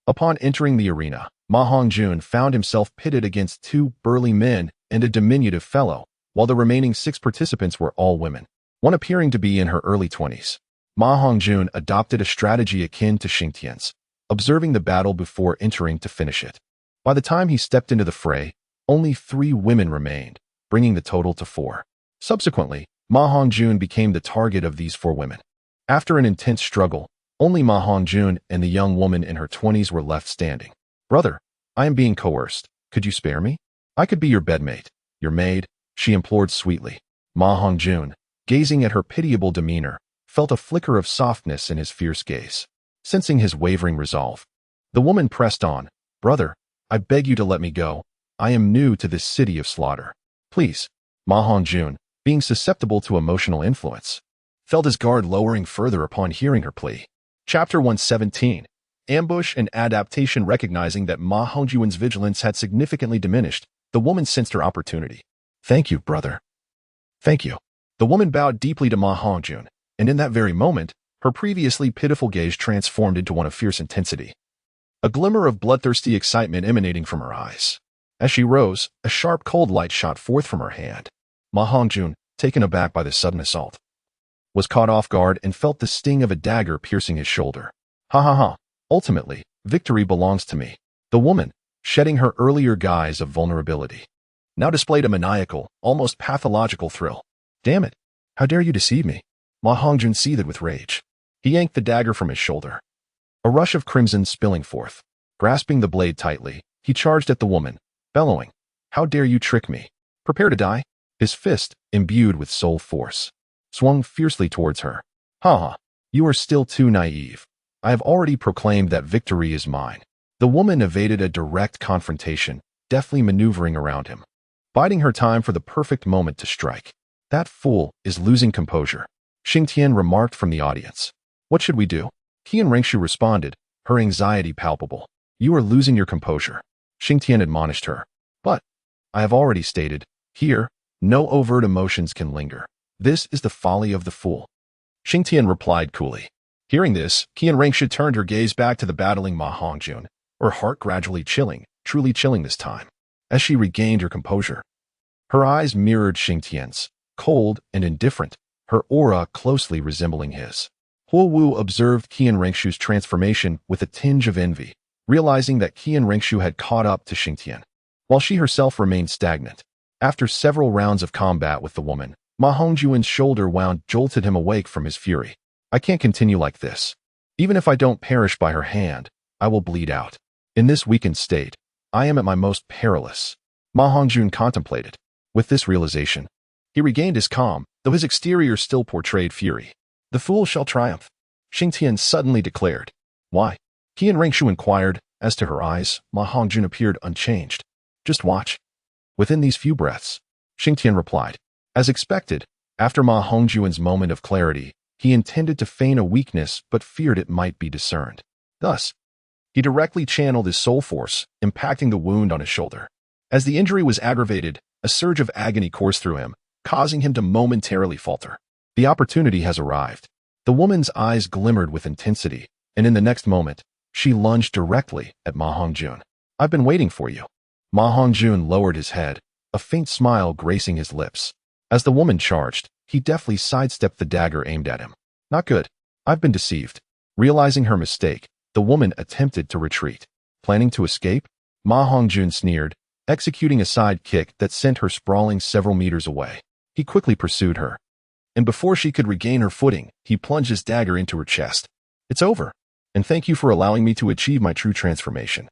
Upon entering the arena, Ma Hongjun found himself pitted against 2 burly men and a diminutive fellow, while the remaining 6 participants were all women, one appearing to be in her early 20s. Ma Hongjun adopted a strategy akin to Xing Tian's, observing the battle before entering to finish it. By the time he stepped into the fray, only 3 women remained, bringing the total to 4. Subsequently, Ma Hongjun became the target of these 4 women. After an intense struggle, only Ma Hongjun and the young woman in her 20s were left standing. Brother, I am being coerced. Could you spare me? I could be your bedmate, your maid, she implored sweetly. Ma Hongjun, gazing at her pitiable demeanor, felt a flicker of softness in his fierce gaze. Sensing his wavering resolve, the woman pressed on. Brother, I beg you to let me go. I am new to this city of slaughter. Please. Ma Hongjun, being susceptible to emotional influence, felt his guard lowering further upon hearing her plea. Chapter 117. Ambush and Adaptation. Recognizing that Ma Hongjun's vigilance had significantly diminished, the woman sensed her opportunity. Thank you, brother. Thank you. The woman bowed deeply to Ma Hongjun, and in that very moment, her previously pitiful gaze transformed into one of fierce intensity. A glimmer of bloodthirsty excitement emanating from her eyes. As she rose, a sharp cold light shot forth from her hand. Ma Hongjun, taken aback by this sudden assault, was caught off guard and felt the sting of a dagger piercing his shoulder. Ha ha ha. Ultimately, victory belongs to me. The woman, shedding her earlier guise of vulnerability, now displayed a maniacal, almost pathological thrill. Damn it. How dare you deceive me? Ma Hongjun seethed with rage. He yanked the dagger from his shoulder, a rush of crimson spilling forth. Grasping the blade tightly, he charged at the woman, bellowing, How dare you trick me? Prepare to die. His fist, imbued with soul force, swung fiercely towards her. Ha ha. You are still too naive. I have already proclaimed that victory is mine. The woman evaded a direct confrontation, deftly maneuvering around him, biding her time for the perfect moment to strike. That fool is losing composure, Xing Tian remarked from the audience. What should we do? Qian Rinxue responded, her anxiety palpable. "You are losing your composure," Xing Tian admonished her. "But I have already stated, here, no overt emotions can linger. This is the folly of the fool," Xing Tian replied coolly. Hearing this, Qian Rengshu turned her gaze back to the battling Ma Hongjun, her heart gradually chilling, truly chilling this time. As she regained her composure, her eyes mirrored Xing Tian's, cold and indifferent, her aura closely resembling his. Huo Wu observed Qian Rengshu's transformation with a tinge of envy, realizing that Qian Rengshu had caught up to Xing Tian, while she herself remained stagnant. After several rounds of combat with the woman, Ma Hongjuan's shoulder wound jolted him awake from his fury. "I can't continue like this. Even if I don't perish by her hand, I will bleed out. In this weakened state, I am at my most perilous," Ma Hongjun contemplated. With this realization, he regained his calm, though his exterior still portrayed fury. "The fool shall triumph," Xing Tian suddenly declared. "Why?" Qian Rengshu inquired. As to her eyes, Ma Hongjun appeared unchanged. "Just watch." Within these few breaths, Xing Tian replied. As expected, after Ma Hongjuan's moment of clarity, he intended to feign a weakness but feared it might be discerned. Thus, he directly channeled his soul force, impacting the wound on his shoulder. As the injury was aggravated, a surge of agony coursed through him, causing him to momentarily falter. The opportunity has arrived. The woman's eyes glimmered with intensity, and in the next moment, she lunged directly at Ma Hongjun. "I've been waiting for you." Ma Hongjun lowered his head, a faint smile gracing his lips. As the woman charged, he deftly sidestepped the dagger aimed at him. "Not good. I've been deceived." Realizing her mistake, the woman attempted to retreat. Planning to escape? Ma Hongjun sneered, executing a side kick that sent her sprawling several meters away. He quickly pursued her, and before she could regain her footing, he plunged his dagger into her chest. "It's over, and thank you for allowing me to achieve my true transformation.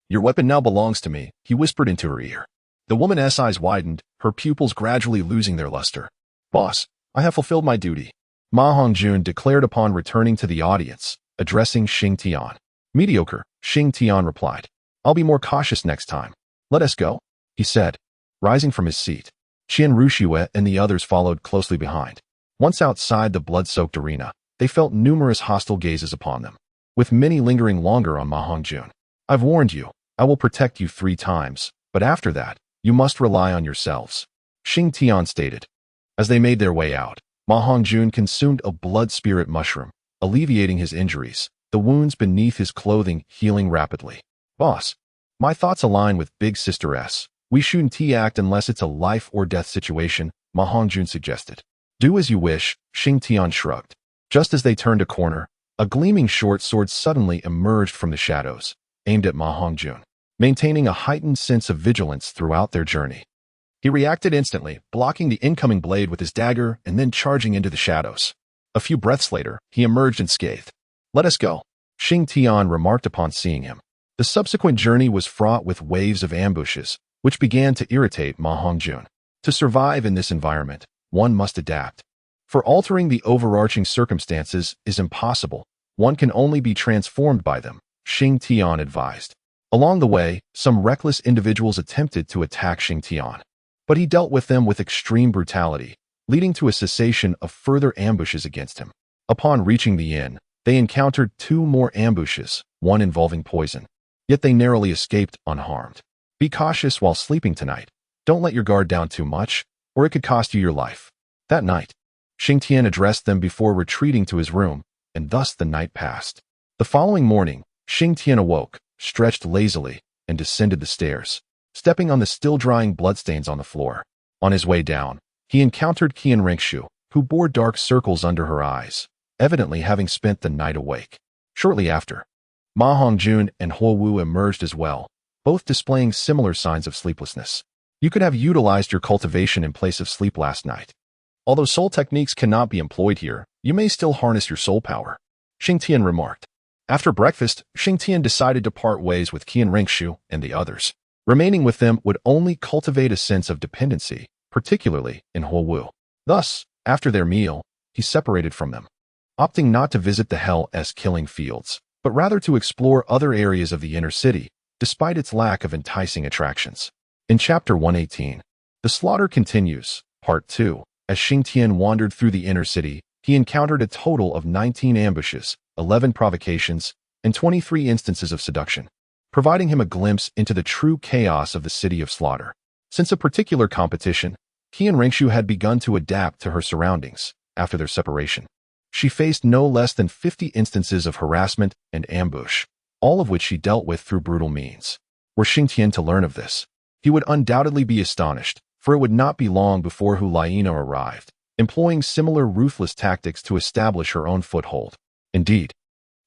Your weapon now belongs to me," he whispered into her ear. The woman's eyes widened, her pupils gradually losing their luster. "Boss, I have fulfilled my duty," Ma Hongjun declared upon returning to the audience, addressing Xing Tian. "Mediocre," Xing Tian replied. "I'll be more cautious next time. Let us go," he said, rising from his seat. Qian Ruxue and the others followed closely behind. Once outside the blood-soaked arena, they felt numerous hostile gazes upon them, with many lingering longer on Ma Hongjun. "I've warned you. I will protect you 3 times, but after that, you must rely on yourselves," Xing Tian stated. As they made their way out, Ma Hongjun consumed a blood spirit mushroom, alleviating his injuries, the wounds beneath his clothing healing rapidly. "Boss, my thoughts align with Big Sister S. We shouldn't act unless it's a life or death situation," Ma Hongjun suggested. "Do as you wish," Xing Tian shrugged. Just as they turned a corner, a gleaming short sword suddenly emerged from the shadows, aimed at Ma Hongjun, maintaining a heightened sense of vigilance throughout their journey. He reacted instantly, blocking the incoming blade with his dagger and then charging into the shadows. A few breaths later, he emerged unscathed. "Let us go," Xing Tian remarked upon seeing him. The subsequent journey was fraught with waves of ambushes, which began to irritate Ma Hongjun. To survive in this environment, one must adapt. For altering the overarching circumstances is impossible. One can only be transformed by them, Xing Tian advised. Along the way, some reckless individuals attempted to attack Xing Tian, but he dealt with them with extreme brutality, leading to a cessation of further ambushes against him. Upon reaching the inn, they encountered 2 more ambushes, one involving poison. Yet they narrowly escaped unharmed. "Be cautious while sleeping tonight. Don't let your guard down too much, or it could cost you your life." That night, Xing Tian addressed them before retreating to his room, and thus the night passed. The following morning, Xing Tian awoke, stretched lazily, and descended the stairs, stepping on the still-drying bloodstains on the floor. On his way down, he encountered Qian Rengshu, who bore dark circles under her eyes, evidently having spent the night awake. Shortly after, Ma Hongjun and Huo Wu emerged as well, both displaying similar signs of sleeplessness. "You could have utilized your cultivation in place of sleep last night. Although soul techniques cannot be employed here, you may still harness your soul power," Xing Tian remarked. After breakfast, Xing Tian decided to part ways with Qian Rengshu and the others. Remaining with them would only cultivate a sense of dependency, particularly in Huo Wu. Thus, after their meal, he separated from them, opting not to visit the Hell's killing fields, but rather to explore other areas of the inner city, despite its lack of enticing attractions. In Chapter 118, the slaughter continues, Part 2. As Xing Tian wandered through the inner city, he encountered a total of 19 ambushes, 11 provocations, and 23 instances of seduction, providing him a glimpse into the true chaos of the city of slaughter. Since a particular competition, Qian Rengshu had begun to adapt to her surroundings after their separation. She faced no less than 50 instances of harassment and ambush, all of which she dealt with through brutal means. Were Xing Tian to learn of this, he would undoubtedly be astonished, for it would not be long before Hulaina arrived, employing similar ruthless tactics to establish her own foothold. Indeed,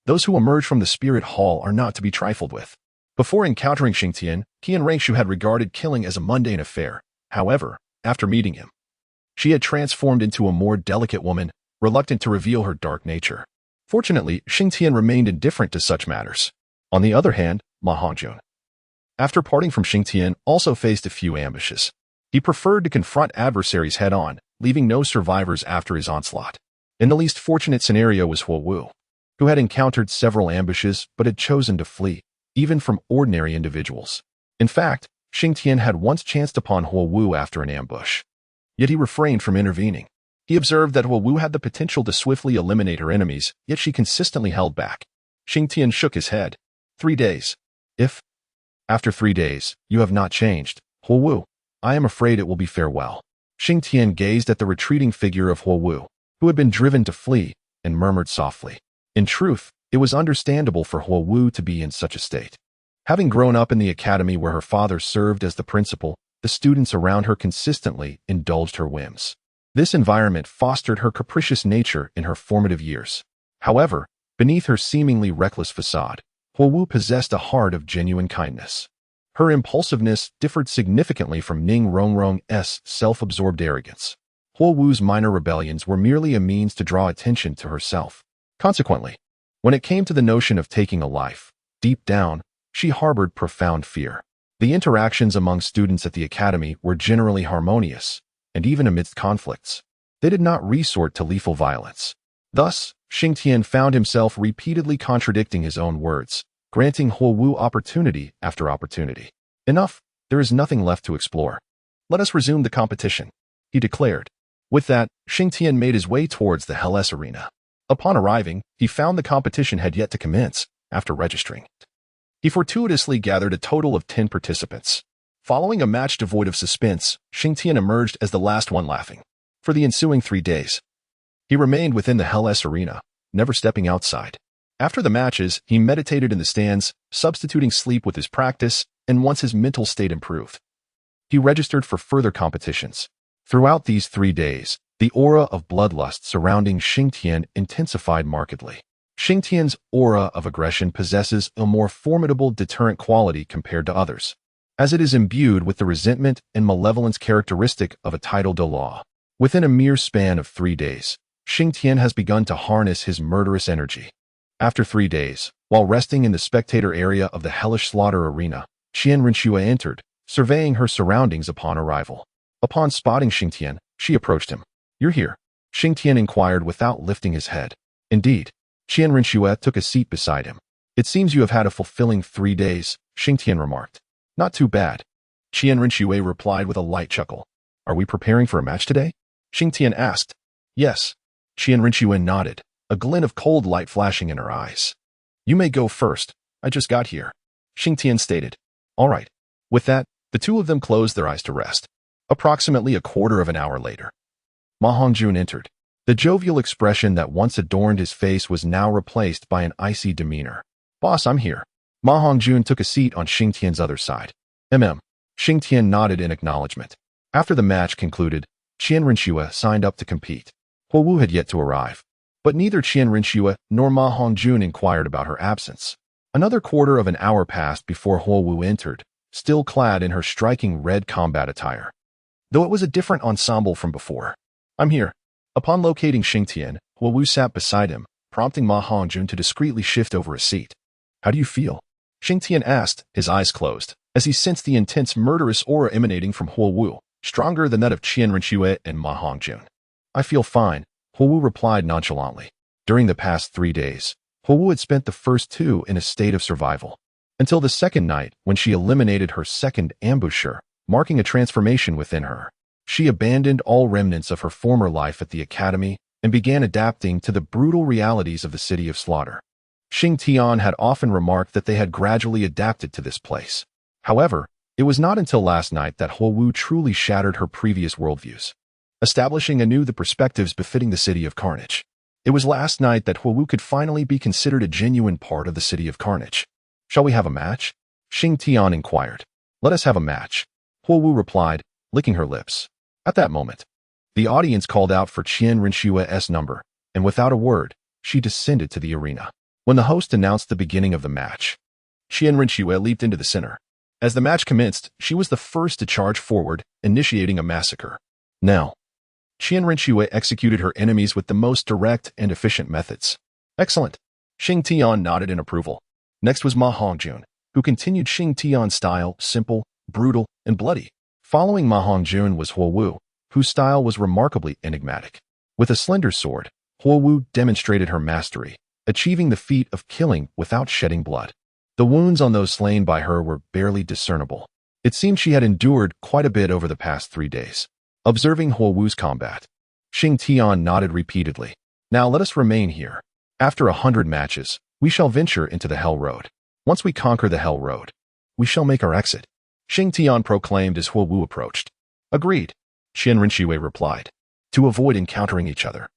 those who emerge from the spirit hall are not to be trifled with. Before encountering Xing Tian, Qian Rengshu had regarded killing as a mundane affair. However, after meeting him, she had transformed into a more delicate woman, reluctant to reveal her dark nature. Fortunately, Xing Tian remained indifferent to such matters. On the other hand, Ma Hongjun, after parting from Xing Tian, also faced a few ambushes. He preferred to confront adversaries head-on, leaving no survivors after his onslaught. In the least fortunate scenario was Huo Wu, who had encountered several ambushes but had chosen to flee, even from ordinary individuals. In fact, Xing Tian had once chanced upon Huo Wu after an ambush. Yet he refrained from intervening. He observed that Huo Wu had the potential to swiftly eliminate her enemies, yet she consistently held back. Xing Tian shook his head. 3 days. If, after 3 days, you have not changed, Huo Wu, I am afraid it will be farewell. Xing Tian gazed at the retreating figure of Huo Wu, who had been driven to flee, and murmured softly. In truth, it was understandable for Huo Wu to be in such a state. Having grown up in the academy where her father served as the principal, the students around her consistently indulged her whims. This environment fostered her capricious nature in her formative years. However, beneath her seemingly reckless facade, Huo Wu possessed a heart of genuine kindness. Her impulsiveness differed significantly from Ning Rongrong's self-absorbed arrogance. Huo Wu's minor rebellions were merely a means to draw attention to herself. Consequently, when it came to the notion of taking a life, deep down, she harbored profound fear. The interactions among students at the academy were generally harmonious, and even amidst conflicts, they did not resort to lethal violence. Thus, Xing Tian found himself repeatedly contradicting his own words, granting Huo Wu opportunity after opportunity. Enough, there is nothing left to explore. Let us resume the competition, he declared. With that, Xing Tian made his way towards the Helles arena. Upon arriving, he found the competition had yet to commence. After registering, he fortuitously gathered a total of 10 participants. Following a match devoid of suspense, Xing Tian emerged as the last one laughing. For the ensuing 3 days, he remained within the Helles arena, never stepping outside. After the matches, he meditated in the stands, substituting sleep with his practice, and once his mental state improved, he registered for further competitions. Throughout these 3 days, the aura of bloodlust surrounding Xing Tian intensified markedly. Xing Tian's aura of aggression possesses a more formidable deterrent quality compared to others, as it is imbued with the resentment and malevolence characteristic of a title de law. Within a mere span of 3 days, Xing Tian has begun to harness his murderous energy. After 3 days, while resting in the spectator area of the hellish slaughter arena, Qian Renxue entered, surveying her surroundings upon arrival. Upon spotting Xing Tian, she approached him. "You're here?" Xing Tian inquired without lifting his head. Indeed. Qian Renxue took a seat beside him. "It seems you have had a fulfilling 3 days, Xing Tian remarked. "Not too bad." Qian Renxue replied with a light chuckle. "Are we preparing for a match today?" Xing Tian asked. "Yes." Qian Renxue nodded, a glint of cold light flashing in her eyes. "You may go first. I just got here," Xing Tian stated. "All right." With that, the two of them closed their eyes to rest. Approximately a quarter of an hour later, Ma Hongjun entered. The jovial expression that once adorned his face was now replaced by an icy demeanor. "Boss, I'm here." Ma Hongjun took a seat on Xing Tian's other side. Xing Tian nodded in acknowledgement. After the match concluded, Qian Renxue signed up to compete. Huo Wu had yet to arrive, but neither Qian Renxue nor Ma Hongjun inquired about her absence. Another quarter of an hour passed before Huo Wu entered, still clad in her striking red combat attire, though it was a different ensemble from before. "I'm here." Upon locating Xing Tian, Huo Wu sat beside him, prompting Ma Hongjun to discreetly shift over a seat. "How do you feel?" Xing Tian asked, his eyes closed, as he sensed the intense murderous aura emanating from Huo Wu, stronger than that of Qian Renxue and Ma Hongjun. "I feel fine," Huo Wu replied nonchalantly. During the past 3 days, Huo Wu had spent the first 2 in a state of survival, until the second night when she eliminated her second ambusher, marking a transformation within her. She abandoned all remnants of her former life at the academy and began adapting to the brutal realities of the city of slaughter. Xing Tian had often remarked that they had gradually adapted to this place. However, it was not until last night that Huowu truly shattered her previous worldviews, establishing anew the perspectives befitting the City of Carnage. It was last night that Huowu could finally be considered a genuine part of the City of Carnage. "Shall we have a match?" Xing Tian inquired. "Let us have a match," Huowu replied, licking her lips. At that moment, the audience called out for Qian Rinshue's number, and without a word, she descended to the arena. When the host announced the beginning of the match, Qian Rinshue leaped into the center. As the match commenced, she was the first to charge forward, initiating a massacre. Now, Qian Rinshue executed her enemies with the most direct and efficient methods. "Excellent." Xing Tian nodded in approval. Next was Ma Hongjun, who continued Xing Tian's style, simple, brutal, and bloody. Following Ma Hongjun was Huowu, whose style was remarkably enigmatic. With a slender sword, Huowu demonstrated her mastery, achieving the feat of killing without shedding blood. The wounds on those slain by her were barely discernible. It seemed she had endured quite a bit over the past 3 days. Observing Huowu's combat, Xing Tian nodded repeatedly. "Now let us remain here. After 100 matches, we shall venture into the Hell Road. Once we conquer the Hell Road, we shall make our exit," Xing Tian proclaimed as Huowu approached. "Agreed," Qian Rinshue replied. "To avoid encountering each other,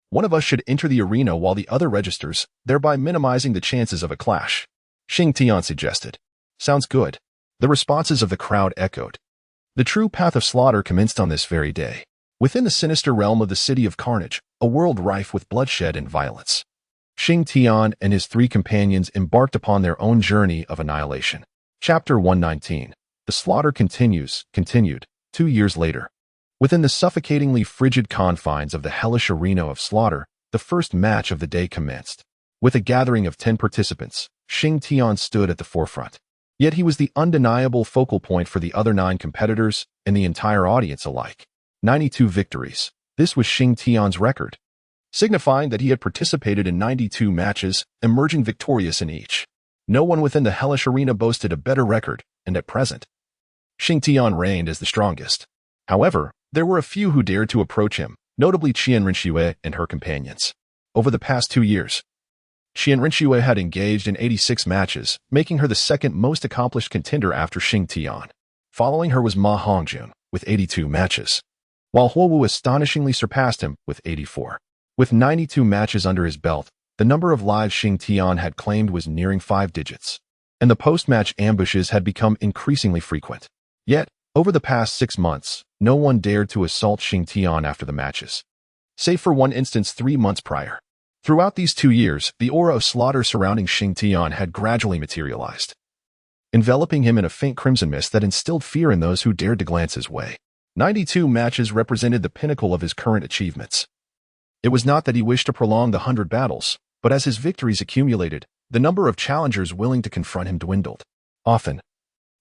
one of us should enter the arena while the other registers, thereby minimizing the chances of a clash," Xing Tian suggested. "Sounds good." The responses of the crowd echoed. The true path of slaughter commenced on this very day, within the sinister realm of the City of Carnage, a world rife with bloodshed and violence. Xing Tian and his 3 companions embarked upon their own journey of annihilation. Chapter 119. The slaughter continued, 2 years later. Within the suffocatingly frigid confines of the hellish arena of slaughter, the first match of the day commenced. With a gathering of 10 participants, Xing Tian stood at the forefront. Yet he was the undeniable focal point for the other 9 competitors and the entire audience alike. 92 victories. This was Xing Tian's record, signifying that he had participated in 92 matches, emerging victorious in each. No one within the hellish arena boasted a better record, and at present, Xing Tian reigned as the strongest. However, there were a few who dared to approach him, notably Qian Rinshue and her companions. Over the past 2 years, Qian Rinshue had engaged in 86 matches, making her the second most accomplished contender after Xing Tian. Following her was Ma Hongjun, with 82 matches, while Huowu astonishingly surpassed him with 84. With 92 matches under his belt, the number of lives Xing Tian had claimed was nearing 5 digits, and the post-match ambushes had become increasingly frequent. Yet, over the past 6 months, no one dared to assault Xing Tian after the matches, save for one instance 3 months prior. Throughout these 2 years, the aura of slaughter surrounding Xing Tian had gradually materialized, enveloping him in a faint crimson mist that instilled fear in those who dared to glance his way. 92 matches represented the pinnacle of his current achievements. It was not that he wished to prolong the 100 battles, but as his victories accumulated, the number of challengers willing to confront him dwindled. Often,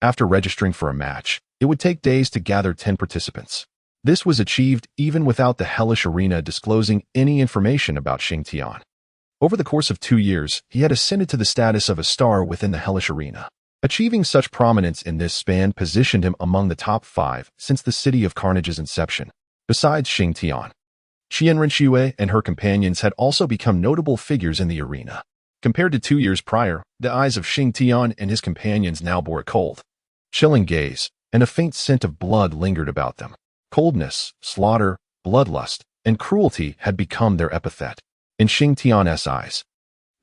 after registering for a match, it would take days to gather 10 participants. This was achieved even without the hellish arena disclosing any information about Xing Tian. Over the course of 2 years, he had ascended to the status of a star within the hellish arena. Achieving such prominence in this span positioned him among the top 5 since the City of Carnage's inception. Besides Xing Tian, Qian Rinshue and her companions had also become notable figures in the arena. Compared to 2 years prior, the eyes of Xing Tian and his companions now bore a cold, chilling gaze, and a faint scent of blood lingered about them. Coldness, slaughter, bloodlust, and cruelty had become their epithet. In Xing Tian's eyes,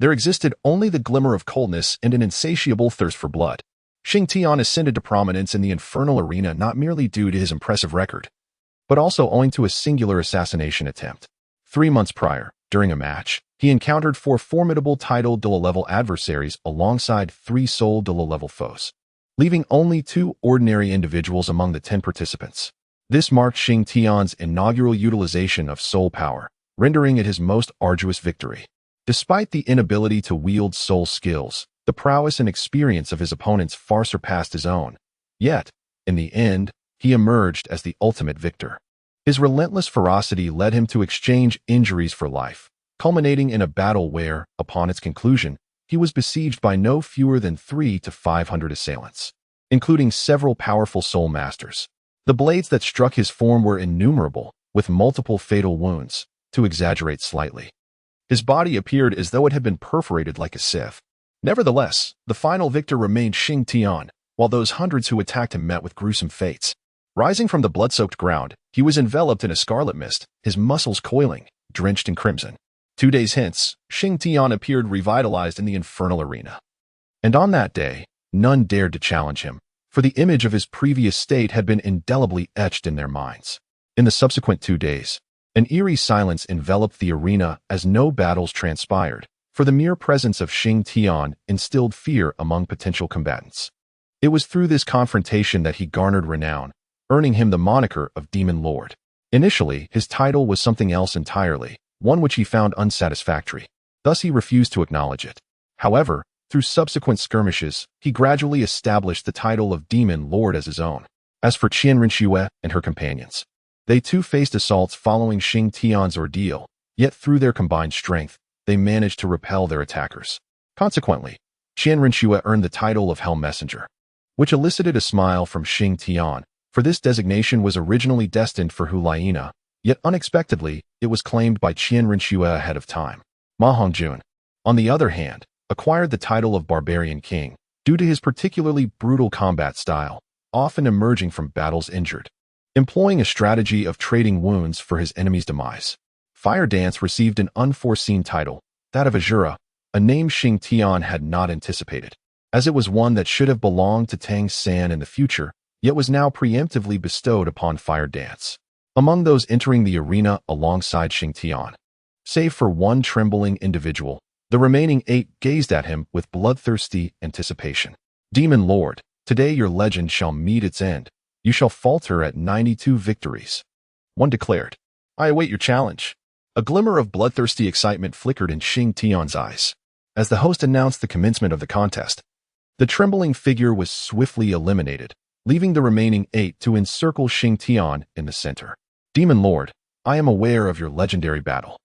there existed only the glimmer of coldness and an insatiable thirst for blood. Xing Tian ascended to prominence in the infernal arena not merely due to his impressive record, but also owing to a singular assassination attempt. 3 months prior, during a match, he encountered 4 formidable title Douluo-level adversaries alongside 3 soul Douluo-level foes, leaving only 2 ordinary individuals among the 10 participants. This marked Xing Tian's inaugural utilization of soul power, rendering it his most arduous victory. Despite the inability to wield soul skills, the prowess and experience of his opponents far surpassed his own. Yet, in the end, he emerged as the ultimate victor. His relentless ferocity led him to exchange injuries for life, culminating in a battle where, upon its conclusion, he was besieged by no fewer than 300 to 500 assailants, including several powerful soul masters. The blades that struck his form were innumerable, with multiple fatal wounds, to exaggerate slightly. His body appeared as though it had been perforated like a sieve. Nevertheless, the final victor remained Xing Tian, while those hundreds who attacked him met with gruesome fates. Rising from the blood-soaked ground, he was enveloped in a scarlet mist, his muscles coiling, drenched in crimson. 2 days hence, Xing Tian appeared revitalized in the infernal arena. And on that day, none dared to challenge him, for the image of his previous state had been indelibly etched in their minds. In the subsequent 2 days, an eerie silence enveloped the arena as no battles transpired, for the mere presence of Xing Tian instilled fear among potential combatants. It was through this confrontation that he garnered renown, earning him the moniker of Demon Lord. Initially, his title was something else entirely, one which he found unsatisfactory. Thus he refused to acknowledge it. However, through subsequent skirmishes, he gradually established the title of Demon Lord as his own. As for Qian Rinxue and her companions, they too faced assaults following Xing Tian's ordeal, yet through their combined strength, they managed to repel their attackers. Consequently, Qian Rinxue earned the title of Hell Messenger, which elicited a smile from Xing Tian, for this designation was originally destined for Hu Liena, yet unexpectedly, it was claimed by Qian Rinxue ahead of time. Ma Hongjun, on the other hand, acquired the title of Barbarian King, due to his particularly brutal combat style, often emerging from battles injured, employing a strategy of trading wounds for his enemy's demise. Fire Dance received an unforeseen title, that of Azura, a name Xing Tian had not anticipated, as it was one that should have belonged to Tang San in the future, yet was now preemptively bestowed upon Fire Dance. Among those entering the arena alongside Xing Tian, save for one trembling individual, the remaining 8 gazed at him with bloodthirsty anticipation. Demon Lord, today your legend shall meet its end. You shall falter at 92 victories. One declared. I await your challenge. A glimmer of bloodthirsty excitement flickered in Xing Tian's eyes. As the host announced the commencement of the contest, the trembling figure was swiftly eliminated, leaving the remaining 8 to encircle Xing Tian in the center. Demon Lord, I am aware of your legendary battle,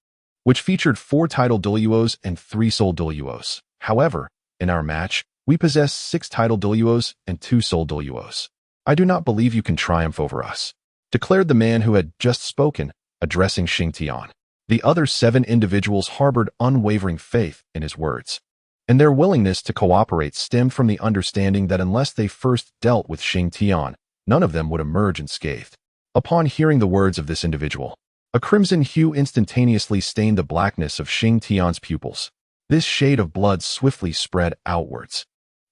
which featured 4 title Douluos and 3 soul Douluos. However, in our match, we possess 6 title Douluos and 2 soul Douluos. I do not believe you can triumph over us, declared the man who had just spoken, addressing Xing Tian. The other 7 individuals harbored unwavering faith in his words, and their willingness to cooperate stemmed from the understanding that unless they first dealt with Xing Tian, none of them would emerge unscathed. Upon hearing the words of this individual, a crimson hue instantaneously stained the blackness of Xing Tian's pupils. This shade of blood swiftly spread outwards,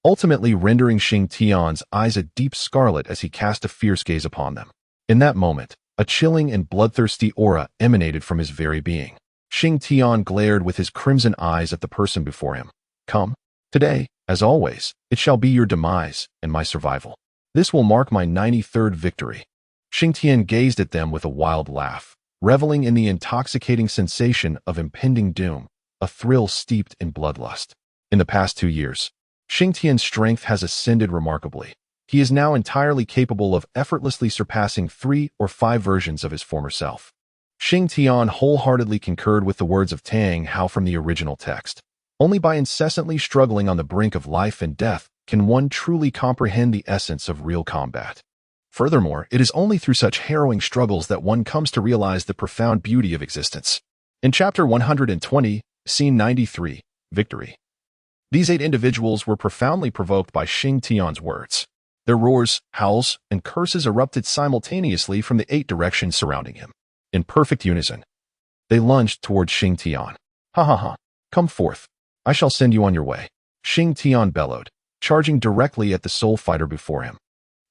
ultimately rendering Xing Tian's eyes a deep scarlet as he cast a fierce gaze upon them. In that moment, a chilling and bloodthirsty aura emanated from his very being. Xing Tian glared with his crimson eyes at the person before him. Come. Today, as always, it shall be your demise and my survival. This will mark my 93rd victory. Xing Tian gazed at them with a wild laugh, reveling in the intoxicating sensation of impending doom, a thrill steeped in bloodlust. In the past 2 years, Xing Tian's strength has ascended remarkably. He is now entirely capable of effortlessly surpassing 3 or 5 versions of his former self. Xing Tian wholeheartedly concurred with the words of Tang Hao from the original text. Only by incessantly struggling on the brink of life and death can one truly comprehend the essence of real combat. Furthermore, it is only through such harrowing struggles that one comes to realize the profound beauty of existence. In Chapter 120, Scene 93, Victory. These 8 individuals were profoundly provoked by Xing Tian's words. Their roars, howls, and curses erupted simultaneously from the 8 directions surrounding him. In perfect unison, they lunged towards Xing Tian. Ha ha ha, come forth. I shall send you on your way. Xing Tian bellowed, charging directly at the soul fighter before him.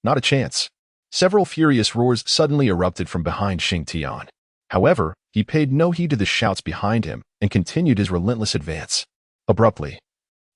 Not a chance. Several furious roars suddenly erupted from behind Xing Tian. However, he paid no heed to the shouts behind him and continued his relentless advance. Abruptly,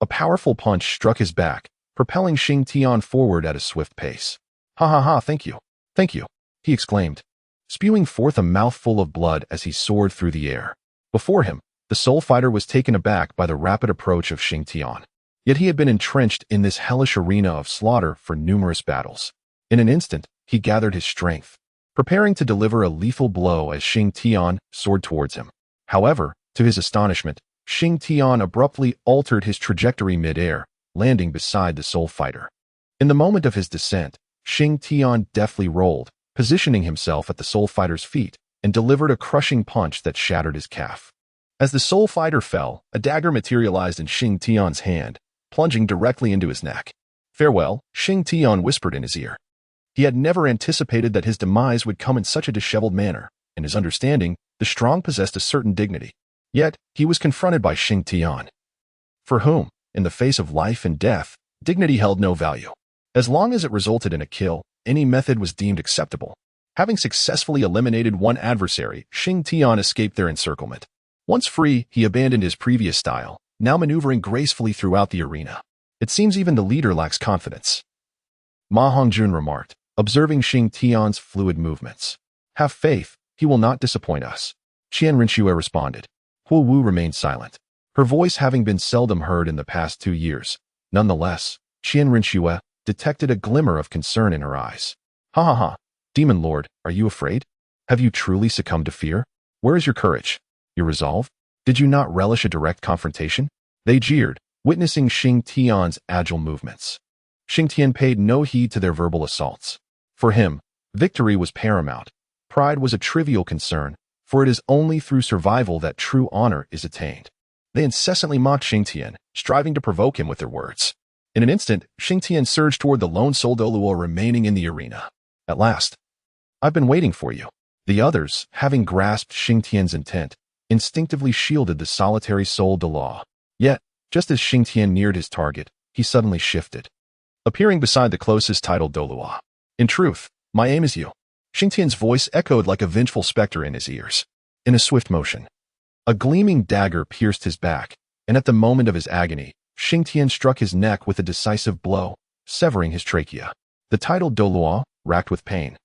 a powerful punch struck his back, propelling Xing Tian forward at a swift pace. Ha ha ha, thank you, he exclaimed, spewing forth a mouthful of blood as he soared through the air. Before him, the soul fighter was taken aback by the rapid approach of Xing Tian. Yet he had been entrenched in this hellish arena of slaughter for numerous battles. In an instant, he gathered his strength, preparing to deliver a lethal blow as Xing Tian soared towards him. However, to his astonishment, Xing Tian abruptly altered his trajectory mid-air, landing beside the soul fighter. In the moment of his descent, Xing Tian deftly rolled, positioning himself at the soul fighter's feet, and delivered a crushing punch that shattered his calf. As the soul fighter fell, a dagger materialized in Xing Tian's hand, plunging directly into his neck. "Farewell," Xing Tian whispered in his ear. He had never anticipated that his demise would come in such a disheveled manner. In his understanding, the strong possessed a certain dignity. Yet, he was confronted by Xing Tian, for whom, in the face of life and death, dignity held no value. As long as it resulted in a kill, any method was deemed acceptable. Having successfully eliminated one adversary, Xing Tian escaped their encirclement. Once free, he abandoned his previous style, now maneuvering gracefully throughout the arena. "It seems even the leader lacks confidence," Ma Hongjun remarked, observing Xing Tian's fluid movements. "Have faith, he will not disappoint us," Qian Rinxue responded. Hu Wu remained silent, her voice having been seldom heard in the past 2 years. Nonetheless, Qian Rinxue detected a glimmer of concern in her eyes. "Ha ha ha, Demon Lord, are you afraid? Have you truly succumbed to fear? Where is your courage? Your resolve? Did you not relish a direct confrontation?" They jeered, witnessing Xing Tian's agile movements. Xing Tian paid no heed to their verbal assaults. For him, victory was paramount. Pride was a trivial concern, for it is only through survival that true honor is attained. They incessantly mocked Xing Tian, striving to provoke him with their words. In an instant, Xing Tian surged toward the lone soul Douluo remaining in the arena. "At last. I've been waiting for you." The others, having grasped Xing Tian's intent, instinctively shielded the solitary soul Douluo. Yet, just as Xing Tian neared his target, he suddenly shifted, appearing beside the closest titled Douluo. "In truth, my aim is you." Xing Tian's voice echoed like a vengeful specter in his ears. In a swift motion, a gleaming dagger pierced his back, and at the moment of his agony, Xing Tian struck his neck with a decisive blow, severing his trachea. The titled Douluo, racked with pain,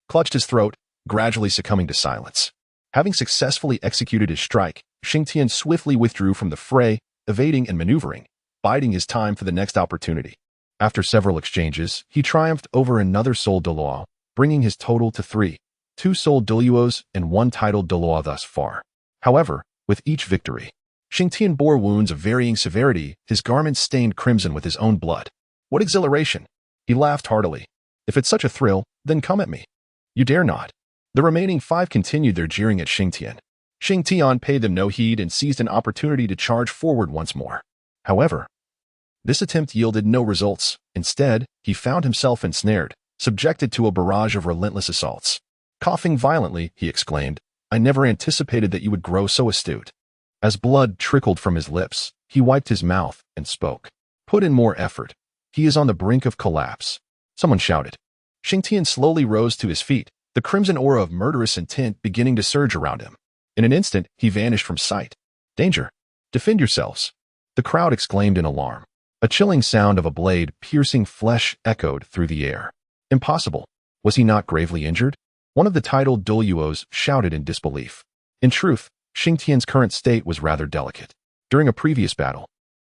clutched his throat, gradually succumbing to silence. Having successfully executed his strike, Xing Tian swiftly withdrew from the fray, evading and maneuvering, biding his time for the next opportunity. After several exchanges, he triumphed over another soul Douluo, bringing his total to 3, 2 soul Douluos and 1 titled Douluo thus far. However, with each victory, Xing Tian bore wounds of varying severity, his garments stained crimson with his own blood. What exhilaration! He laughed heartily. "If it's such a thrill, then come at me." "You dare not." The remaining 5 continued their jeering at Xing Tian. Xing Tian paid them no heed and seized an opportunity to charge forward once more. However, this attempt yielded no results. Instead, he found himself ensnared, subjected to a barrage of relentless assaults. Coughing violently, he exclaimed, "I never anticipated that you would grow so astute." As blood trickled from his lips, he wiped his mouth and spoke. "Put in more effort. He is on the brink of collapse," someone shouted. Xing Tian slowly rose to his feet, the crimson aura of murderous intent beginning to surge around him. In an instant, he vanished from sight. "Danger! Defend yourselves!" the crowd exclaimed in alarm. A chilling sound of a blade piercing flesh echoed through the air. "Impossible! Was he not gravely injured?" one of the titled Douluos shouted in disbelief. In truth, Xing Tian's current state was rather delicate. During a previous battle,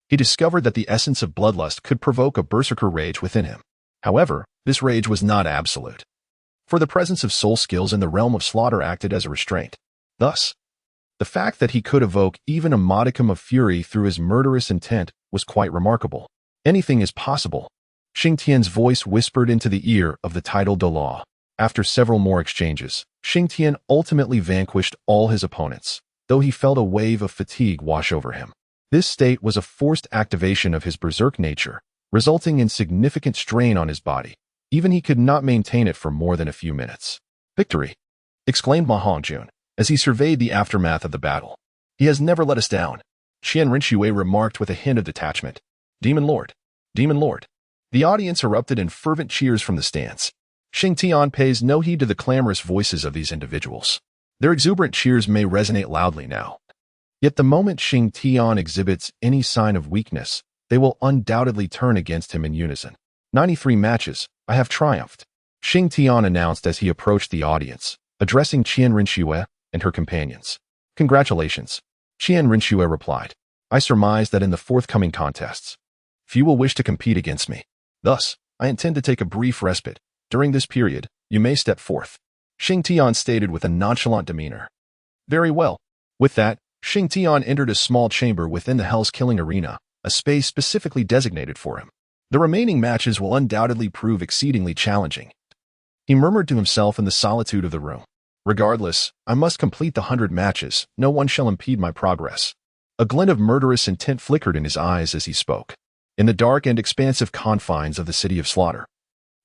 he discovered that the essence of bloodlust could provoke a berserker rage within him. However, this rage was not absolute, for the presence of soul skills in the realm of slaughter acted as a restraint. Thus, the fact that he could evoke even a modicum of fury through his murderous intent was quite remarkable. "Anything is possible," Xing Tian's voice whispered into the ear of the titled Douluo. After several more exchanges, Xing Tian ultimately vanquished all his opponents, though he felt a wave of fatigue wash over him. This state was a forced activation of his berserk nature, resulting in significant strain on his body. Even he could not maintain it for more than a few minutes. "Victory!" exclaimed Ma Hongjun, as he surveyed the aftermath of the battle. "He has never let us down," Qian Rinxue remarked with a hint of detachment. "Demon Lord! Demon Lord!" The audience erupted in fervent cheers from the stands. Xing Tian pays no heed to the clamorous voices of these individuals. Their exuberant cheers may resonate loudly now. Yet the moment Xing Tian exhibits any sign of weakness, they will undoubtedly turn against him in unison. 93 matches, I have triumphed," Xing Tian announced as he approached the audience, addressing Qian Rinxue and her companions. "Congratulations," Qian Rinxue replied. "I surmise that in the forthcoming contests, few will wish to compete against me. Thus, I intend to take a brief respite. During this period, you may step forth," Xing Tian stated with a nonchalant demeanor. "Very well." With that, Xing Tian entered a small chamber within the Hell's Killing Arena, a space specifically designated for him. "The remaining matches will undoubtedly prove exceedingly challenging," he murmured to himself in the solitude of the room. Regardless, I must complete the 100 matches. No one shall impede my progress. A glint of murderous intent flickered in his eyes as he spoke. In the dark and expansive confines of the city of slaughter,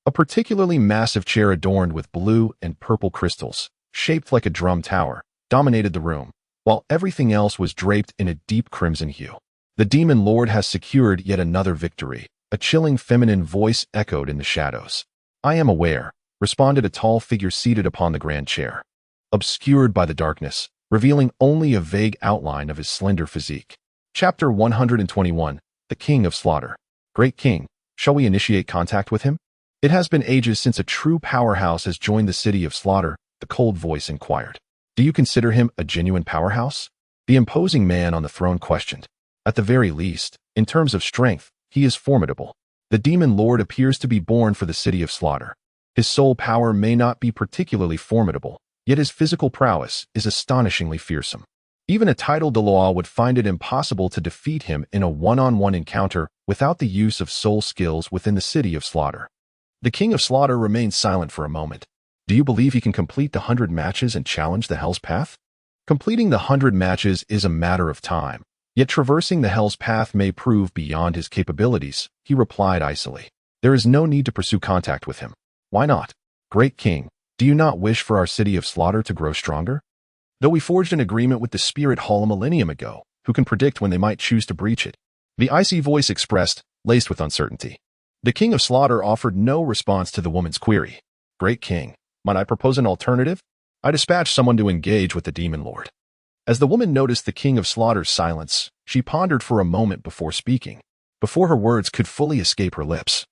a particularly massive chair adorned with blue and purple crystals, shaped like a drum tower, dominated the room, while everything else was draped in a deep crimson hue. The demon lord has secured yet another victory. A chilling feminine voice echoed in the shadows. I am aware, responded a tall figure seated upon the grand chair, obscured by the darkness, revealing only a vague outline of his slender physique. Chapter 121, The King of Slaughter. Great King, shall we initiate contact with him? It has been ages since a true powerhouse has joined the city of slaughter, the cold voice inquired. Do you consider him a genuine powerhouse? The imposing man on the throne questioned. At the very least, in terms of strength, he is formidable. The demon lord appears to be born for the city of slaughter. His soul power may not be particularly formidable, yet his physical prowess is astonishingly fearsome. Even a titled Douluo would find it impossible to defeat him in a one-on-one encounter without the use of soul skills within the city of slaughter. The King of Slaughter remained silent for a moment. Do you believe he can complete the 100 matches and challenge the Hell's Path? Completing the 100 matches is a matter of time, yet traversing the Hell's Path may prove beyond his capabilities, he replied icily. There is no need to pursue contact with him. Why not? Great King, do you not wish for our city of slaughter to grow stronger? Though we forged an agreement with the Spirit Hall a millennium ago, who can predict when they might choose to breach it? The icy voice expressed, laced with uncertainty. The King of Slaughter offered no response to the woman's query. Great King, might I propose an alternative? I dispatched someone to engage with the demon lord. As the woman noticed the King of Slaughter's silence, she pondered for a moment before speaking. Before her words could fully escape her lips,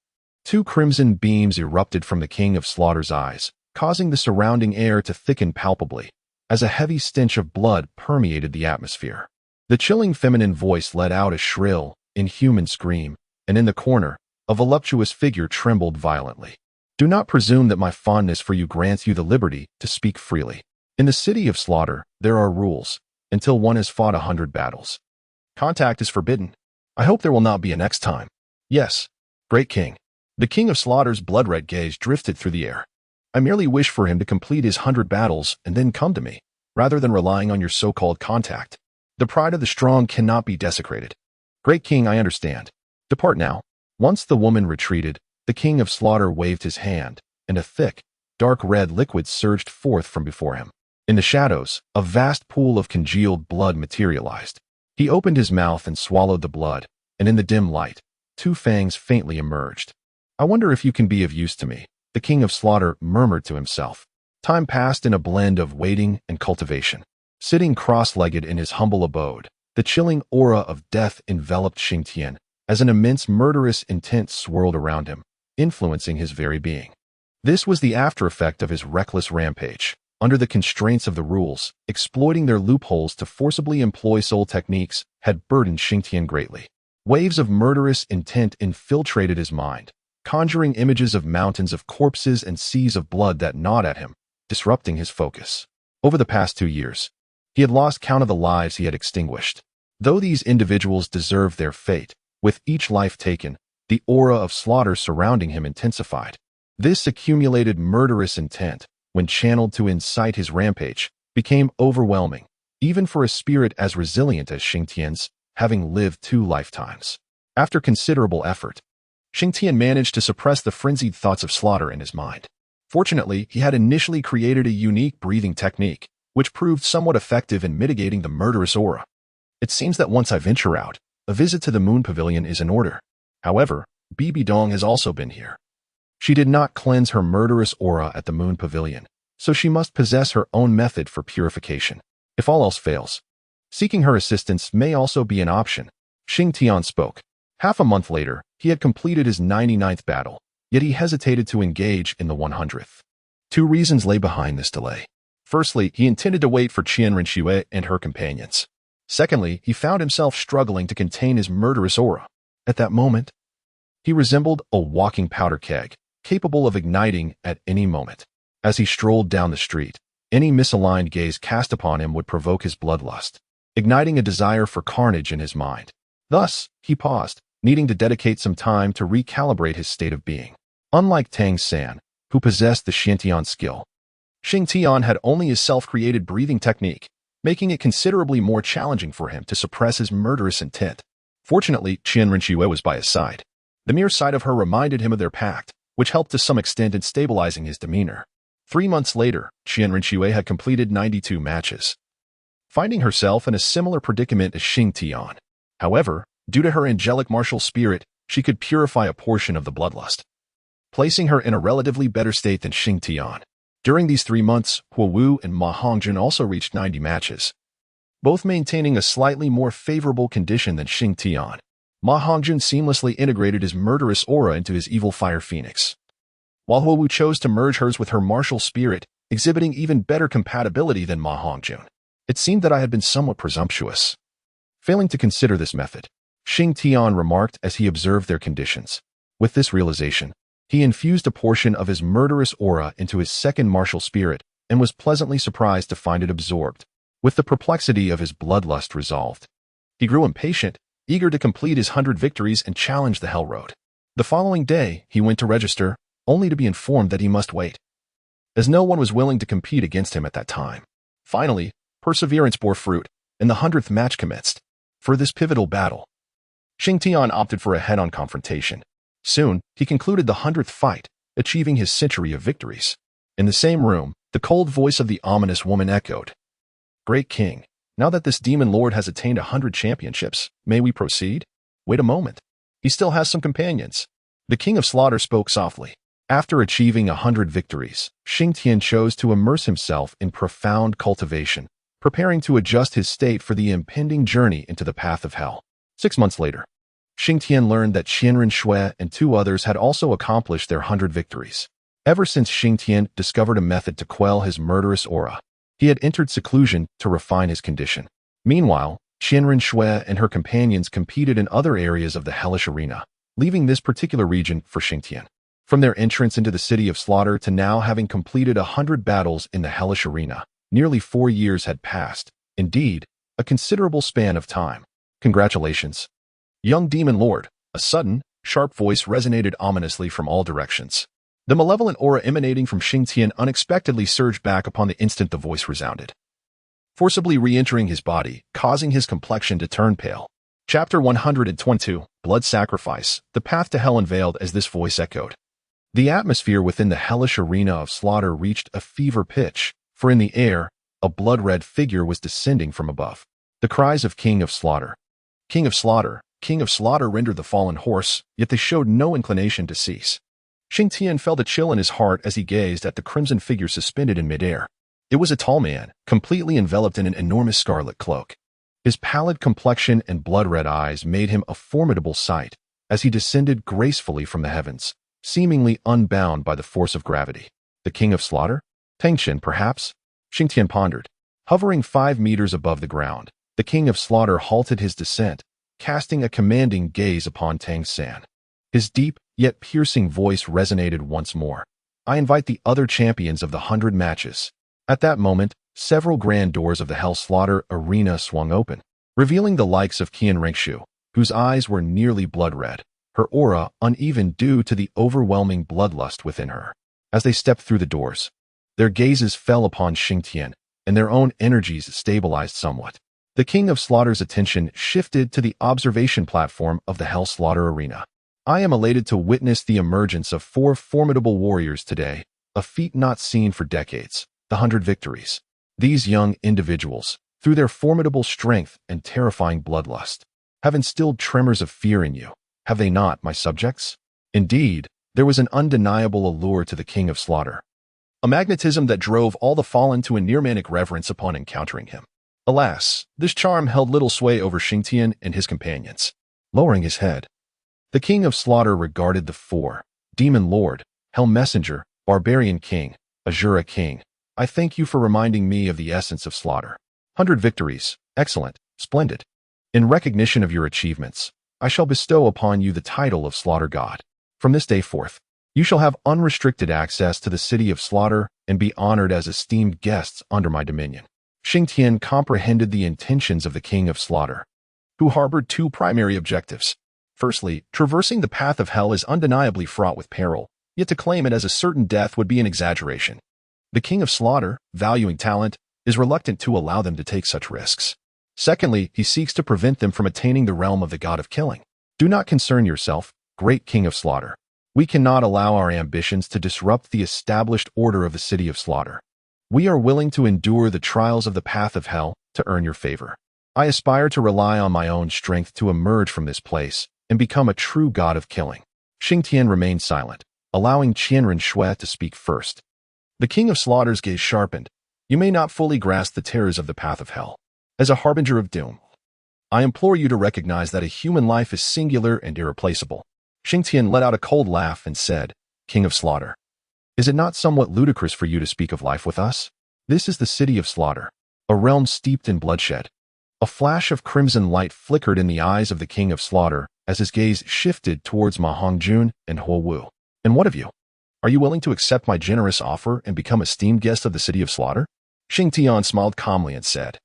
2 crimson beams erupted from the King of Slaughter's eyes, causing the surrounding air to thicken palpably, as a heavy stench of blood permeated the atmosphere. The chilling feminine voice let out a shrill, inhuman scream, and in the corner, a voluptuous figure trembled violently. Do not presume that my fondness for you grants you the liberty to speak freely. In the city of slaughter, there are rules, until one has fought 100 battles. Contact is forbidden. I hope there will not be a next time. Yes, Great King. The King of Slaughter's blood-red gaze drifted through the air. I merely wish for him to complete his 100 battles and then come to me, rather than relying on your so-called contact. The pride of the strong cannot be desecrated. Great King, I understand. Depart now. Once the woman retreated, the King of Slaughter waved his hand, and a thick, dark red liquid surged forth from before him. In the shadows, a vast pool of congealed blood materialized. He opened his mouth and swallowed the blood, and in the dim light, 2 fangs faintly emerged. I wonder if you can be of use to me, the King of Slaughter murmured to himself. Time passed in a blend of waiting and cultivation. Sitting cross-legged in his humble abode, the chilling aura of death enveloped Xing Tian, as an immense murderous intent swirled around him, influencing his very being. This was the after-effect of his reckless rampage. Under the constraints of the rules, exploiting their loopholes to forcibly employ soul techniques had burdened Xing Tian greatly. Waves of murderous intent infiltrated his mind, conjuring images of mountains of corpses and seas of blood that gnawed at him, disrupting his focus. Over the past 2 years, he had lost count of the lives he had extinguished. Though these individuals deserved their fate, with each life taken, the aura of slaughter surrounding him intensified. This accumulated murderous intent, when channeled to incite his rampage, became overwhelming, even for a spirit as resilient as Xing Tian's, having lived 2 lifetimes. After considerable effort, Xing Tian managed to suppress the frenzied thoughts of slaughter in his mind. Fortunately, he had initially created a unique breathing technique, which proved somewhat effective in mitigating the murderous aura. It seems that once I venture out, a visit to the Moon Pavilion is in order. However, Bibi Dong has also been here. She did not cleanse her murderous aura at the Moon Pavilion, so she must possess her own method for purification. If all else fails, seeking her assistance may also be an option. Xing Tian spoke. Half a month later, he had completed his 99th battle, yet he hesitated to engage in the 100th. 2 reasons lay behind this delay. Firstly, he intended to wait for Qian Renxue and her companions. Secondly, he found himself struggling to contain his murderous aura. At that moment, he resembled a walking powder keg, capable of igniting at any moment. As he strolled down the street, any misaligned gaze cast upon him would provoke his bloodlust, igniting a desire for carnage in his mind. Thus, he paused, needing to dedicate some time to recalibrate his state of being. Unlike Tang San, who possessed the Xing Tian skill, Xing Tian had only his self-created breathing technique, making it considerably more challenging for him to suppress his murderous intent. Fortunately, Qian Rinxue was by his side. The mere sight of her reminded him of their pact, which helped to some extent in stabilizing his demeanor. 3 months later, Qian Rinxue had completed 92 matches, finding herself in a similar predicament as Xing Tian. However, due to her angelic martial spirit, she could purify a portion of the bloodlust, placing her in a relatively better state than Xing Tian. During these 3 months, Huo Wu and Ma Hongjun also reached 90 matches, both maintaining a slightly more favorable condition than Xing Tian. Ma Hongjun seamlessly integrated his murderous aura into his evil fire phoenix, while Huo Wu chose to merge hers with her martial spirit, exhibiting even better compatibility than Ma Hongjun. It seemed that I had been somewhat presumptuous, failing to consider this method, Xing Tian remarked as he observed their conditions. With this realization, he infused a portion of his murderous aura into his second martial spirit and was pleasantly surprised to find it absorbed, with the perplexity of his bloodlust resolved. He grew impatient, eager to complete his 100 victories and challenge the Hell Road. The following day, he went to register, only to be informed that he must wait, as no one was willing to compete against him at that time. Finally, perseverance bore fruit, and the 100th match commenced. For this pivotal battle, Xing Tian opted for a head-on confrontation. Soon, he concluded the 100th fight, achieving his century of victories. In the same room, the cold voice of the ominous woman echoed. "Great King, now that this demon lord has attained 100 championships, may we proceed? Wait a moment. He still has some companions." The King of Slaughter spoke softly. After achieving 100 victories, Xing Tian chose to immerse himself in profound cultivation, preparing to adjust his state for the impending journey into the path of hell. 6 months later, Xing Tian learned that Qian Rinxue and 2 others had also accomplished their 100 victories. Ever since Xing Tian discovered a method to quell his murderous aura, he had entered seclusion to refine his condition. Meanwhile, Qian Rinxue and her companions competed in other areas of the hellish arena, leaving this particular region for Xing Tian. From their entrance into the city of slaughter to now having completed 100 battles in the hellish arena, nearly 4 years had passed. Indeed, a considerable span of time. Congratulations, young demon lord. A sudden, sharp voice resonated ominously from all directions. The malevolent aura emanating from Xing Tian unexpectedly surged back upon the instant the voice resounded, forcibly re-entering his body, causing his complexion to turn pale. Chapter 122, Blood Sacrifice, the path to hell unveiled as this voice echoed. The atmosphere within the hellish arena of slaughter reached a fever pitch, for in the air, a blood-red figure was descending from above. The cries of King of Slaughter, King of Slaughter, King of Slaughter rendered the fallen hoarse, yet they showed no inclination to cease. Xing Tian felt a chill in his heart as he gazed at the crimson figure suspended in midair. It was a tall man, completely enveloped in an enormous scarlet cloak. His pallid complexion and blood-red eyes made him a formidable sight as he descended gracefully from the heavens, seemingly unbound by the force of gravity. The King of Slaughter? Tangxin, perhaps? Xing Tian pondered. Hovering 5 meters above the ground, the King of Slaughter halted his descent, casting a commanding gaze upon Tang San. His deep, yet piercing voice resonated once more. "I invite the other champions of the 100 matches." At that moment, several grand doors of the Hell Slaughter arena swung open, revealing the likes of Qian Rinxue, whose eyes were nearly blood-red, her aura uneven due to the overwhelming bloodlust within her. As they stepped through the doors, their gazes fell upon Xing Tian, and their own energies stabilized somewhat. The King of Slaughter's attention shifted to the observation platform of the Hell Slaughter arena. "I am elated to witness the emergence of 4 formidable warriors today, a feat not seen for decades, the 100 victories. These young individuals, through their formidable strength and terrifying bloodlust, have instilled tremors of fear in you, have they not, my subjects?" Indeed, there was an undeniable allure to the King of Slaughter, a magnetism that drove all the fallen to a near-manic reverence upon encountering him. Alas, this charm held little sway over Xing Tian and his companions. Lowering his head, the King of Slaughter regarded the 4, Demon Lord, Hell Messenger, Barbarian King, Azura King. "I thank you for reminding me of the essence of slaughter. 100 victories, excellent, splendid. In recognition of your achievements, I shall bestow upon you the title of Slaughter God. From this day forth, you shall have unrestricted access to the city of slaughter and be honored as esteemed guests under my dominion." Xing Tian comprehended the intentions of the King of Slaughter, who harbored 2 primary objectives. Firstly, traversing the path of hell is undeniably fraught with peril, yet to claim it as a certain death would be an exaggeration. The king of slaughter, valuing talent, is reluctant to allow them to take such risks. Secondly, he seeks to prevent them from attaining the realm of the god of killing. Do not concern yourself, great king of slaughter. We cannot allow our ambitions to disrupt the established order of the city of slaughter. We are willing to endure the trials of the path of hell to earn your favor. I aspire to rely on my own strength to emerge from this place and become a true god of killing. Xing Tian remained silent, allowing Qianren Shui to speak first. The king of slaughter's gaze sharpened. You may not fully grasp the terrors of the path of hell. As a harbinger of doom, I implore you to recognize that a human life is singular and irreplaceable. Xing Tian let out a cold laugh and said, King of slaughter, is it not somewhat ludicrous for you to speak of life with us? This is the city of slaughter, a realm steeped in bloodshed. A flash of crimson light flickered in the eyes of the king of slaughter as his gaze shifted towards Ma Hongjun and Huo Wu. And what of you? Are you willing to accept my generous offer and become esteemed guest of the city of slaughter? Xing Tian smiled calmly and said,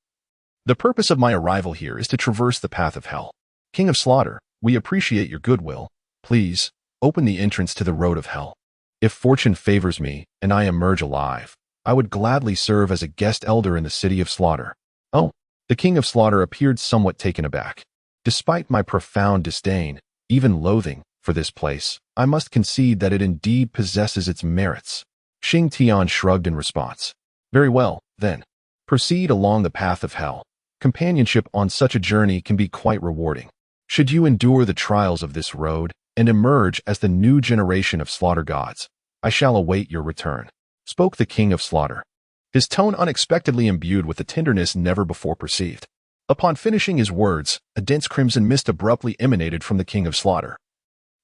The purpose of my arrival here is to traverse the path of hell. King of slaughter, we appreciate your goodwill. Please, open the entrance to the road of hell. If fortune favors me and I emerge alive, I would gladly serve as a guest elder in the city of slaughter. Oh, the king of slaughter appeared somewhat taken aback. Despite my profound disdain, even loathing, for this place, I must concede that it indeed possesses its merits. Xing Tian shrugged in response. Very well, then. Proceed along the path of hell. Companionship on such a journey can be quite rewarding. Should you endure the trials of this road and emerge as the new generation of slaughter gods, I shall await your return, spoke the king of slaughter, his tone unexpectedly imbued with a tenderness never before perceived. Upon finishing his words, a dense crimson mist abruptly emanated from the king of slaughter.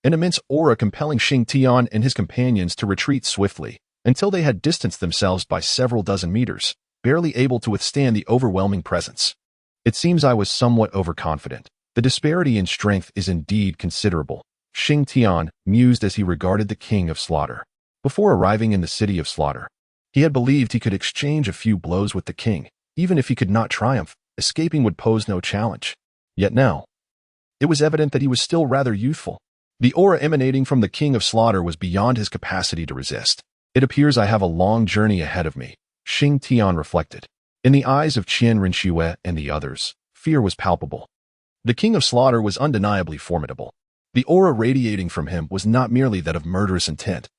An immense aura compelling Xing Tian and his companions to retreat swiftly until they had distanced themselves by several dozen meters, barely able to withstand the overwhelming presence. It seems I was somewhat overconfident. The disparity in strength is indeed considerable, Xing Tian mused as he regarded the king of slaughter. Before arriving in the city of slaughter, he had believed he could exchange a few blows with the king. Even if he could not triumph, escaping would pose no challenge. Yet now, it was evident that he was still rather youthful. The aura emanating from the king of slaughter was beyond his capacity to resist. It appears I have a long journey ahead of me, Xing Tian reflected. In the eyes of Qianren Shui and the others, fear was palpable. The king of slaughter was undeniably formidable. The aura radiating from him was not merely that of murderous intent,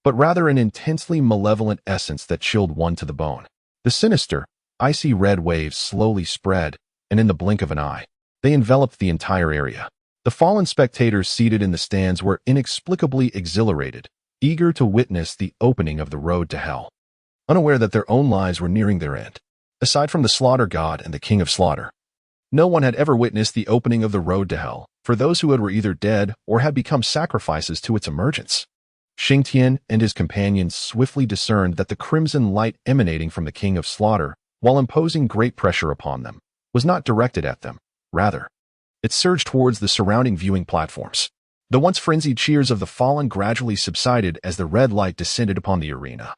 but rather an intensely malevolent essence that chilled one to the bone. The sinister, icy red waves slowly spread, and in the blink of an eye, they enveloped the entire area. The fallen spectators seated in the stands were inexplicably exhilarated, eager to witness the opening of the road to hell, unaware that their own lives were nearing their end. Aside from the slaughter god and the king of slaughter, no one had ever witnessed the opening of the road to hell for those who were either dead or had become sacrifices to its emergence. Xing Tian and his companions swiftly discerned that the crimson light emanating from the king of slaughter, while imposing great pressure upon them, was not directed at them. Rather, it surged towards the surrounding viewing platforms. The once frenzied cheers of the fallen gradually subsided as the red light descended upon the arena,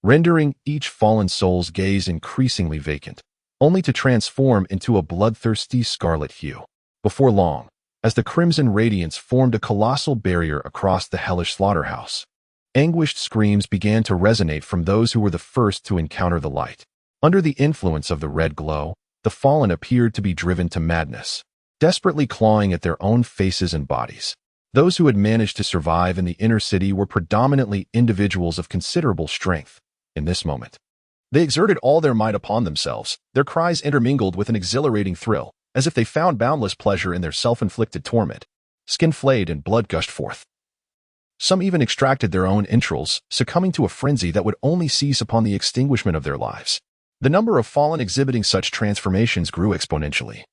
rendering each fallen soul's gaze increasingly vacant, only to transform into a bloodthirsty scarlet hue. Before long, as the crimson radiance formed a colossal barrier across the hellish slaughterhouse, anguished screams began to resonate from those who were the first to encounter the light. Under the influence of the red glow, the fallen appeared to be driven to madness, desperately clawing at their own faces and bodies. Those who had managed to survive in the inner city were predominantly individuals of considerable strength. In this moment, they exerted all their might upon themselves, their cries intermingled with an exhilarating thrill, as if they found boundless pleasure in their self-inflicted torment. Skin flayed and blood gushed forth. Some even extracted their own entrails, succumbing to a frenzy that would only cease upon the extinguishment of their lives. The number of fallen exhibiting such transformations grew exponentially,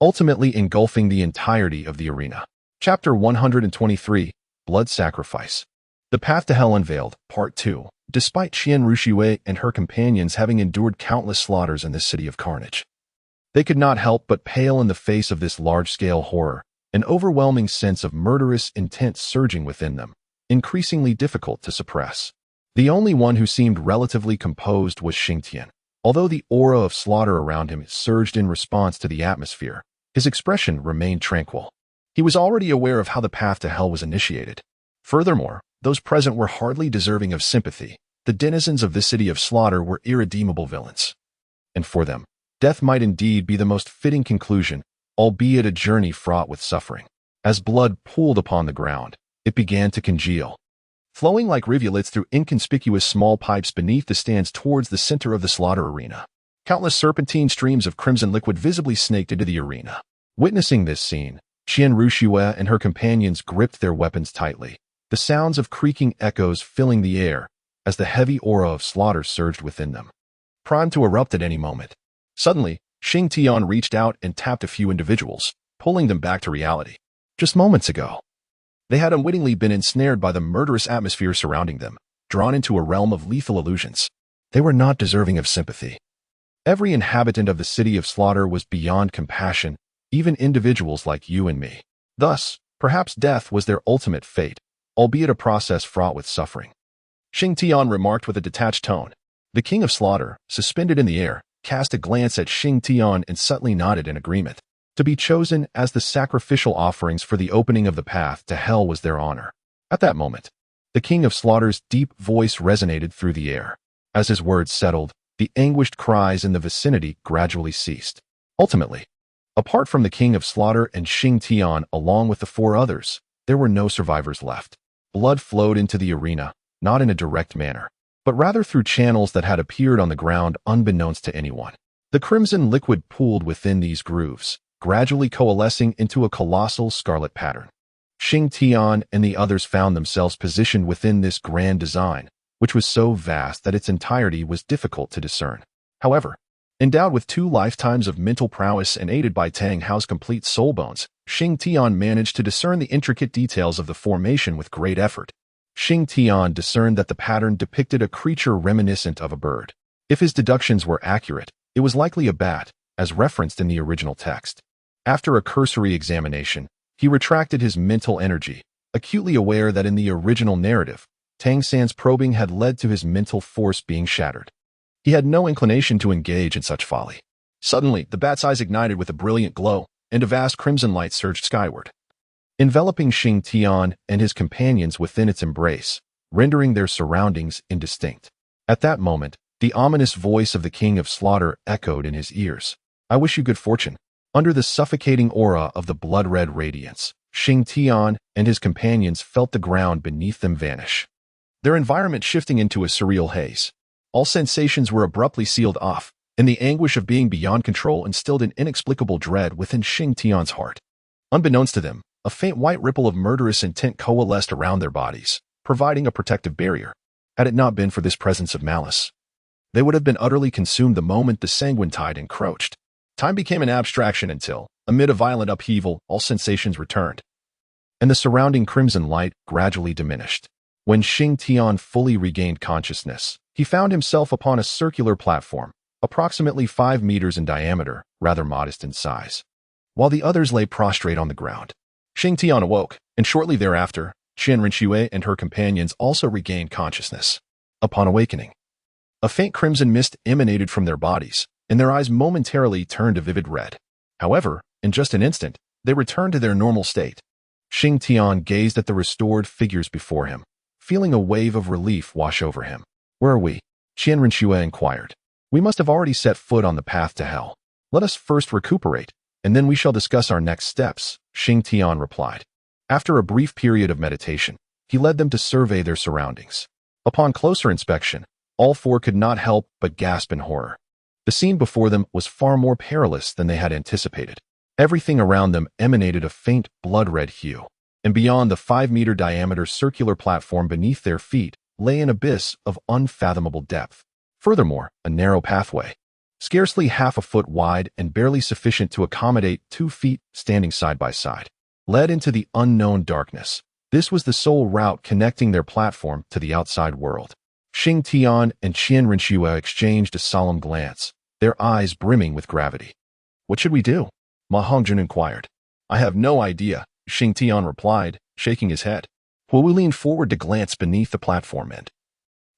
ultimately engulfing the entirety of the arena. Chapter 123, Blood Sacrifice. The Path to Hell Unveiled, Part 2. Despite Qianren Shui and her companions having endured countless slaughters in this city of carnage, they could not help but pale in the face of this large-scale horror, an overwhelming sense of murderous intent surging within them, increasingly difficult to suppress. The only one who seemed relatively composed was Xing Tian. Although the aura of slaughter around him surged in response to the atmosphere, his expression remained tranquil. He was already aware of how the path to hell was initiated. Furthermore, those present were hardly deserving of sympathy. the denizens of this city of slaughter were irredeemable villains. And for them, death might indeed be the most fitting conclusion, albeit a journey fraught with suffering. As blood pooled upon the ground, it began to congeal, flowing like rivulets through inconspicuous small pipes beneath the stands towards the center of the slaughter arena. Countless serpentine streams of crimson liquid visibly snaked into the arena. Witnessing this scene, Qian Ruxue and her companions gripped their weapons tightly, the sounds of creaking echoes filling the air as the heavy aura of slaughter surged within them, primed to erupt at any moment. Suddenly, Xing Tian reached out and tapped a few individuals, pulling them back to reality. Just moments ago, they had unwittingly been ensnared by the murderous atmosphere surrounding them, drawn into a realm of lethal illusions. They were not deserving of sympathy. Every inhabitant of the city of slaughter was beyond compassion, even individuals like you and me. Thus, perhaps death was their ultimate fate, albeit a process fraught with suffering. Xing Tian remarked with a detached tone. The king of slaughter, suspended in the air, cast a glance at Xing Tian and subtly nodded in agreement. To be chosen as the sacrificial offerings for the opening of the path to hell was their honor. At that moment, the king of slaughter's deep voice resonated through the air. As his words settled, the anguished cries in the vicinity gradually ceased. Ultimately, apart from the king of slaughter and Xing Tian along with the 4 others, there were no survivors left. Blood flowed into the arena, not in a direct manner, but rather through channels that had appeared on the ground unbeknownst to anyone. The crimson liquid pooled within these grooves, gradually coalescing into a colossal scarlet pattern. Xing Tian and the others found themselves positioned within this grand design, which was so vast that its entirety was difficult to discern. However, endowed with 2 lifetimes of mental prowess and aided by Tang Hao's complete soul bones, Xing Tian managed to discern the intricate details of the formation with great effort. Xing Tian discerned that the pattern depicted a creature reminiscent of a bird. If his deductions were accurate, it was likely a bat, as referenced in the original text. After a cursory examination, he retracted his mental energy, acutely aware that in the original narrative, Tang San's probing had led to his mental force being shattered. He had no inclination to engage in such folly. Suddenly, the bat's eyes ignited with a brilliant glow, and a vast crimson light surged skyward, enveloping Xing Tian and his companions within its embrace, rendering their surroundings indistinct. At that moment, the ominous voice of the king of slaughter echoed in his ears. I wish you good fortune. Under the suffocating aura of the blood-red radiance, Xing Tian and his companions felt the ground beneath them vanish, their environment shifting into a surreal haze. All sensations were abruptly sealed off, and the anguish of being beyond control instilled an inexplicable dread within Xing Tian's heart. Unbeknownst to them, a faint white ripple of murderous intent coalesced around their bodies, providing a protective barrier. Had it not been for this presence of malice, they would have been utterly consumed the moment the sanguine tide encroached. Time became an abstraction until, amid a violent upheaval, all sensations returned, and the surrounding crimson light gradually diminished. When Xing Tian fully regained consciousness, he found himself upon a circular platform, approximately 5 meters in diameter, rather modest in size, while the others lay prostrate on the ground. Xing Tian awoke, and shortly thereafter, Qian Ruxue and her companions also regained consciousness. Upon awakening, a faint crimson mist emanated from their bodies, and their eyes momentarily turned a vivid red. However, in just an instant, they returned to their normal state. Xing Tian gazed at the restored figures before him, feeling a wave of relief wash over him. Where are we? Qian Ruxue inquired. We must have already set foot on the path to hell. Let us first recuperate, and then we shall discuss our next steps, Xing Tian replied. After a brief period of meditation, he led them to survey their surroundings. Upon closer inspection, all 4 could not help but gasp in horror. The scene before them was far more perilous than they had anticipated. Everything around them emanated a faint blood-red hue, and beyond the 5-meter diameter circular platform beneath their feet lay an abyss of unfathomable depth. Furthermore, a narrow pathway, scarcely half a foot wide and barely sufficient to accommodate 2 feet standing side by side, led into the unknown darkness. This was the sole route connecting their platform to the outside world. Xing Tian and Qian Ruxue exchanged a solemn glance, their eyes brimming with gravity. What should we do? Ma Hongjun inquired. I have no idea, Xing Tian replied, shaking his head. Wu leaned forward to glance beneath the platform and,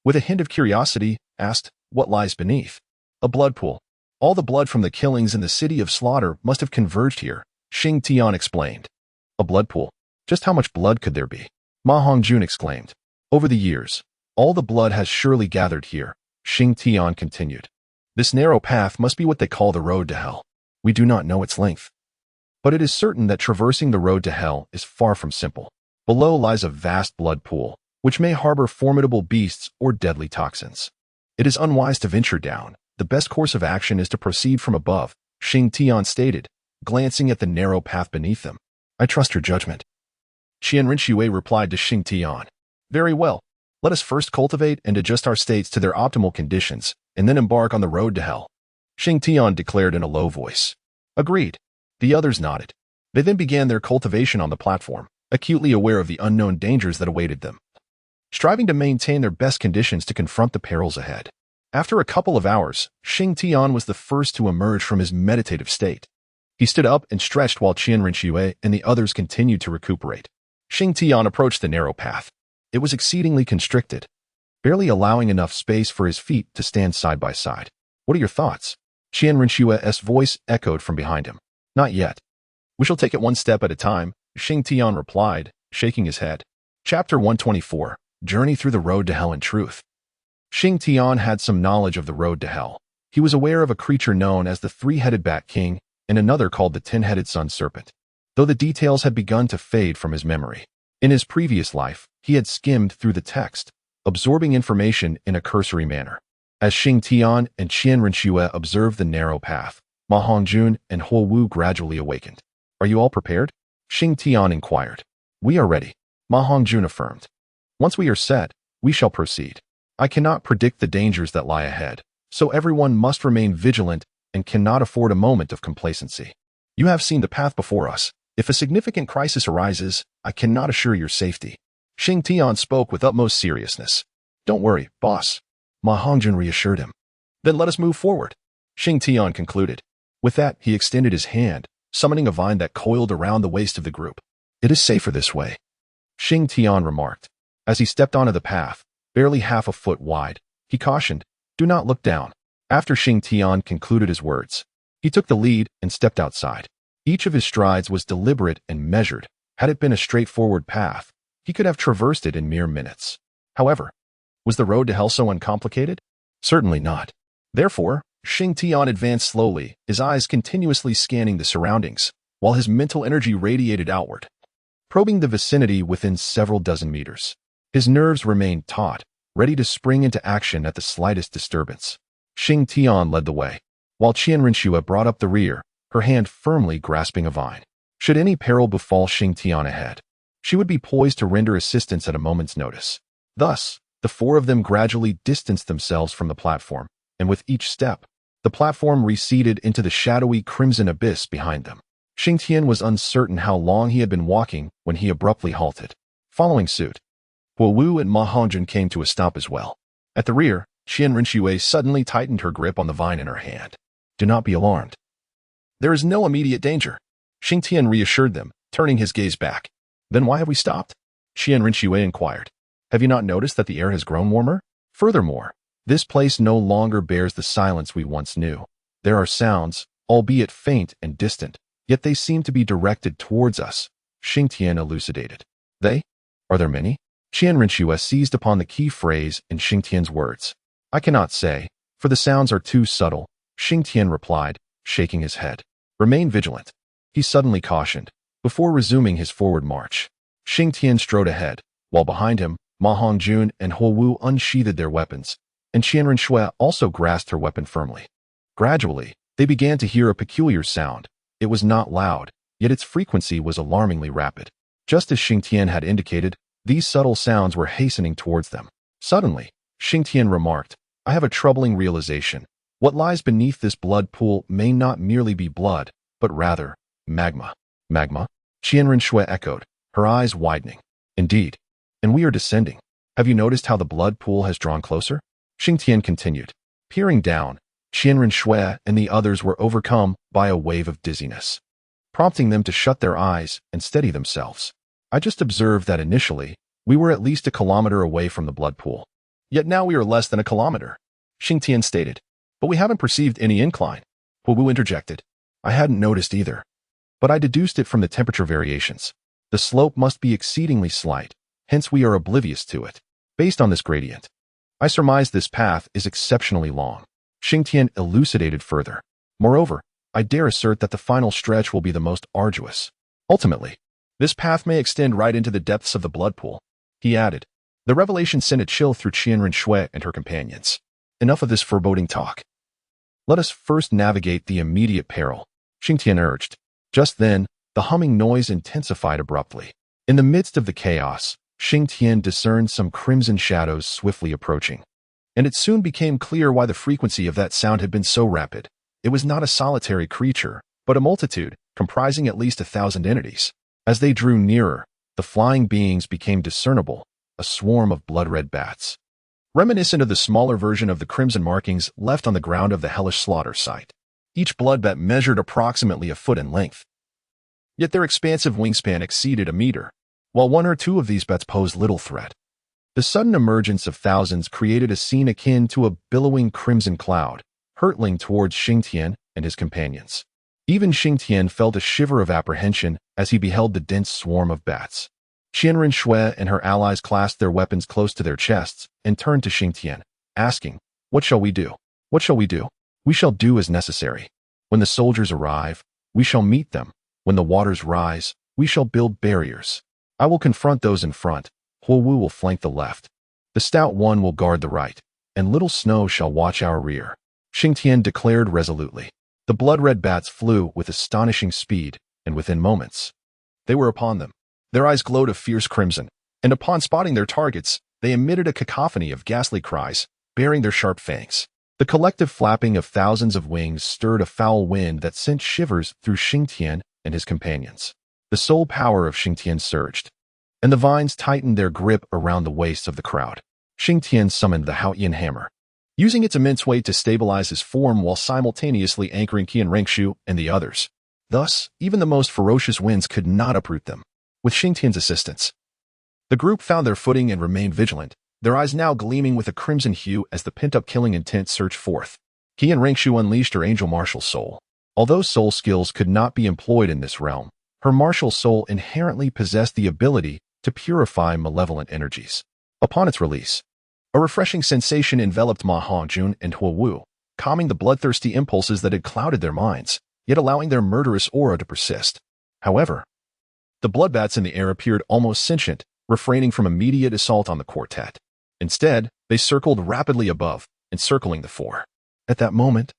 with a hint of curiosity, asked, what lies beneath? A blood pool. All the blood from the killings in the city of slaughter must have converged here, Xing Tian explained. A blood pool? Just how much blood could there be? Ma Hongjun exclaimed. Over the years, All the blood has surely gathered here, Xing Tian continued. This narrow path must be what they call the road to hell. We do not know its length, but it is certain that traversing the road to hell is far from simple. Below lies a vast blood pool, which may harbor formidable beasts or deadly toxins. It is unwise to venture down. The best course of action is to proceed from above, Xing Tian stated, glancing at the narrow path beneath them. I trust your judgment. Qian Rinxue replied to Xing Tian. Very well. Let us first cultivate and adjust our states to their optimal conditions, and then embark on the road to hell, Xing Tian declared in a low voice. Agreed. The others nodded. They then began their cultivation on the platform, acutely aware of the unknown dangers that awaited them, striving to maintain their best conditions to confront the perils ahead. After a couple of hours, Xing Tian was the first to emerge from his meditative state. He stood up and stretched while Qian Rinxue and the others continued to recuperate. Xing Tian approached the narrow path. It was exceedingly constricted, barely allowing enough space for his feet to stand side by side. What are your thoughts? Qian Rinxue's voice echoed from behind him. Not yet. We shall take it one step at a time, Xing Tian replied, shaking his head. Chapter 124, Journey Through the Road to Hell in Truth. Xing Tian had some knowledge of the road to hell. He was aware of a creature known as the three-headed Bat King and another called the ten-headed Sun Serpent, though the details had begun to fade from his memory. In his previous life, he had skimmed through the text, absorbing information in a cursory manner. As Xing Tian and Qian Rinxue observed the narrow path, Ma Hongjun and Huo Wu gradually awakened. Are you all prepared? Xing Tian inquired. We are ready, Ma Hongjun affirmed. Once we are set, we shall proceed. I cannot predict the dangers that lie ahead, so everyone must remain vigilant and cannot afford a moment of complacency. You have seen the path before us. If a significant crisis arises, I cannot assure your safety. Xing Tian spoke with utmost seriousness. Don't worry, boss, Ma Hongjun reassured him. Then let us move forward, Xing Tian concluded. With that, he extended his hand, summoning a vine that coiled around the waist of the group. It is safer this way, Xing Tian remarked. As he stepped onto the path, barely half a foot wide, he cautioned, do not look down. After Xing Tian concluded his words, he took the lead and stepped outside. Each of his strides was deliberate and measured. Had it been a straightforward path, he could have traversed it in mere minutes. However, was the road to hell so uncomplicated? Certainly not. Therefore, Xing Tian advanced slowly, his eyes continuously scanning the surroundings, while his mental energy radiated outward, probing the vicinity within several dozen meters. His nerves remained taut, ready to spring into action at the slightest disturbance. Xing Tian led the way, while Qian Rinxue brought up the rear, her hand firmly grasping a vine. Should any peril befall Xing Tian ahead, she would be poised to render assistance at a moment's notice. Thus, the four of them gradually distanced themselves from the platform, and with each step, the platform receded into the shadowy crimson abyss behind them. Xing Tian was uncertain how long he had been walking when he abruptly halted. Following suit, Huo Wu and Ma Hongjun came to a stop as well. At the rear, Qian Rinxue suddenly tightened her grip on the vine in her hand. Do not be alarmed. There is no immediate danger, Xing Tian reassured them, turning his gaze back. Then why have we stopped? Qian Rinxue inquired. Have you not noticed that the air has grown warmer? Furthermore, this place no longer bears the silence we once knew. There are sounds, albeit faint and distant, yet they seem to be directed towards us, Xing Tian elucidated. They? Are there many? Qian Rinxue seized upon the key phrase in Xing Tian's words. I cannot say, for the sounds are too subtle, Xing Tian replied, shaking his head. Remain vigilant, he suddenly cautioned, before resuming his forward march. Xing Tian strode ahead, while behind him, Ma Hongjun and Huo Wu unsheathed their weapons, and Qian Rinxue also grasped her weapon firmly. Gradually, they began to hear a peculiar sound. It was not loud, yet its frequency was alarmingly rapid. Just as Xing Tian had indicated, these subtle sounds were hastening towards them. Suddenly, Xing Tian remarked, I have a troubling realization. What lies beneath this blood pool may not merely be blood, but rather, magma. Magma? Qian Rinxue echoed, her eyes widening. Indeed. And we are descending. Have you noticed how the blood pool has drawn closer? Xing Tian continued. Peering down, Qian Rinxue and the others were overcome by a wave of dizziness, prompting them to shut their eyes and steady themselves. I just observed that initially, we were at least a kilometer away from the blood pool. Yet now we are less than a kilometer, Xing Tian stated. But we haven't perceived any incline, Huo Wu interjected. I hadn't noticed either, but I deduced it from the temperature variations. The slope must be exceedingly slight, hence we are oblivious to it. Based on this gradient, I surmise this path is exceptionally long. Xing Tian elucidated further. Moreover, I dare assert that the final stretch will be the most arduous. Ultimately, this path may extend right into the depths of the blood pool, he added. The revelation sent a chill through Qianren Shui and her companions. Enough of this foreboding talk. Let us first navigate the immediate peril, Xing Tian urged. Just then, the humming noise intensified abruptly. In the midst of the chaos, Xing Tian discerned some crimson shadows swiftly approaching. And it soon became clear why the frequency of that sound had been so rapid. It was not a solitary creature, but a multitude, comprising at least 1,000 entities. As they drew nearer, the flying beings became discernible, a swarm of blood-red bats. Reminiscent of the smaller version of the crimson markings left on the ground of the hellish slaughter site. Each blood bat measured approximately a foot in length. Yet their expansive wingspan exceeded a meter, while one or two of these bats posed little threat. The sudden emergence of thousands created a scene akin to a billowing crimson cloud, hurtling towards Xing Tian and his companions. Even Xing Tian felt a shiver of apprehension as he beheld the dense swarm of bats. Qianren Shui and her allies clasped their weapons close to their chests and turned to Xing Tian, asking, "What shall we do? What shall we do?" "We shall do as necessary. When the soldiers arrive, we shall meet them. When the waters rise, we shall build barriers. I will confront those in front. Huowu will flank the left. The stout one will guard the right, and little Snow shall watch our rear," Xing Tian declared resolutely. The blood-red bats flew with astonishing speed, and within moments, they were upon them. Their eyes glowed a fierce crimson, and upon spotting their targets, they emitted a cacophony of ghastly cries, baring their sharp fangs. The collective flapping of thousands of wings stirred a foul wind that sent shivers through Xing Tian and his companions. The soul power of Xing Tian surged, and the vines tightened their grip around the waists of the crowd. Xing Tian summoned the Haoyan hammer, using its immense weight to stabilize his form while simultaneously anchoring Qian Rengshu and the others. Thus, even the most ferocious winds could not uproot them. With Xing Tian's assistance, the group found their footing and remained vigilant, their eyes now gleaming with a crimson hue as the pent-up killing intent surged forth. Qian Rengshu unleashed her angel martial soul. Although soul skills could not be employed in this realm, her martial soul inherently possessed the ability to purify malevolent energies. Upon its release, a refreshing sensation enveloped Ma Hongjun and Huowu, calming the bloodthirsty impulses that had clouded their minds, yet allowing their murderous aura to persist. However, the bloodbats in the air appeared almost sentient, refraining from immediate assault on the quartet. Instead, they circled rapidly above, encircling the four. At that moment,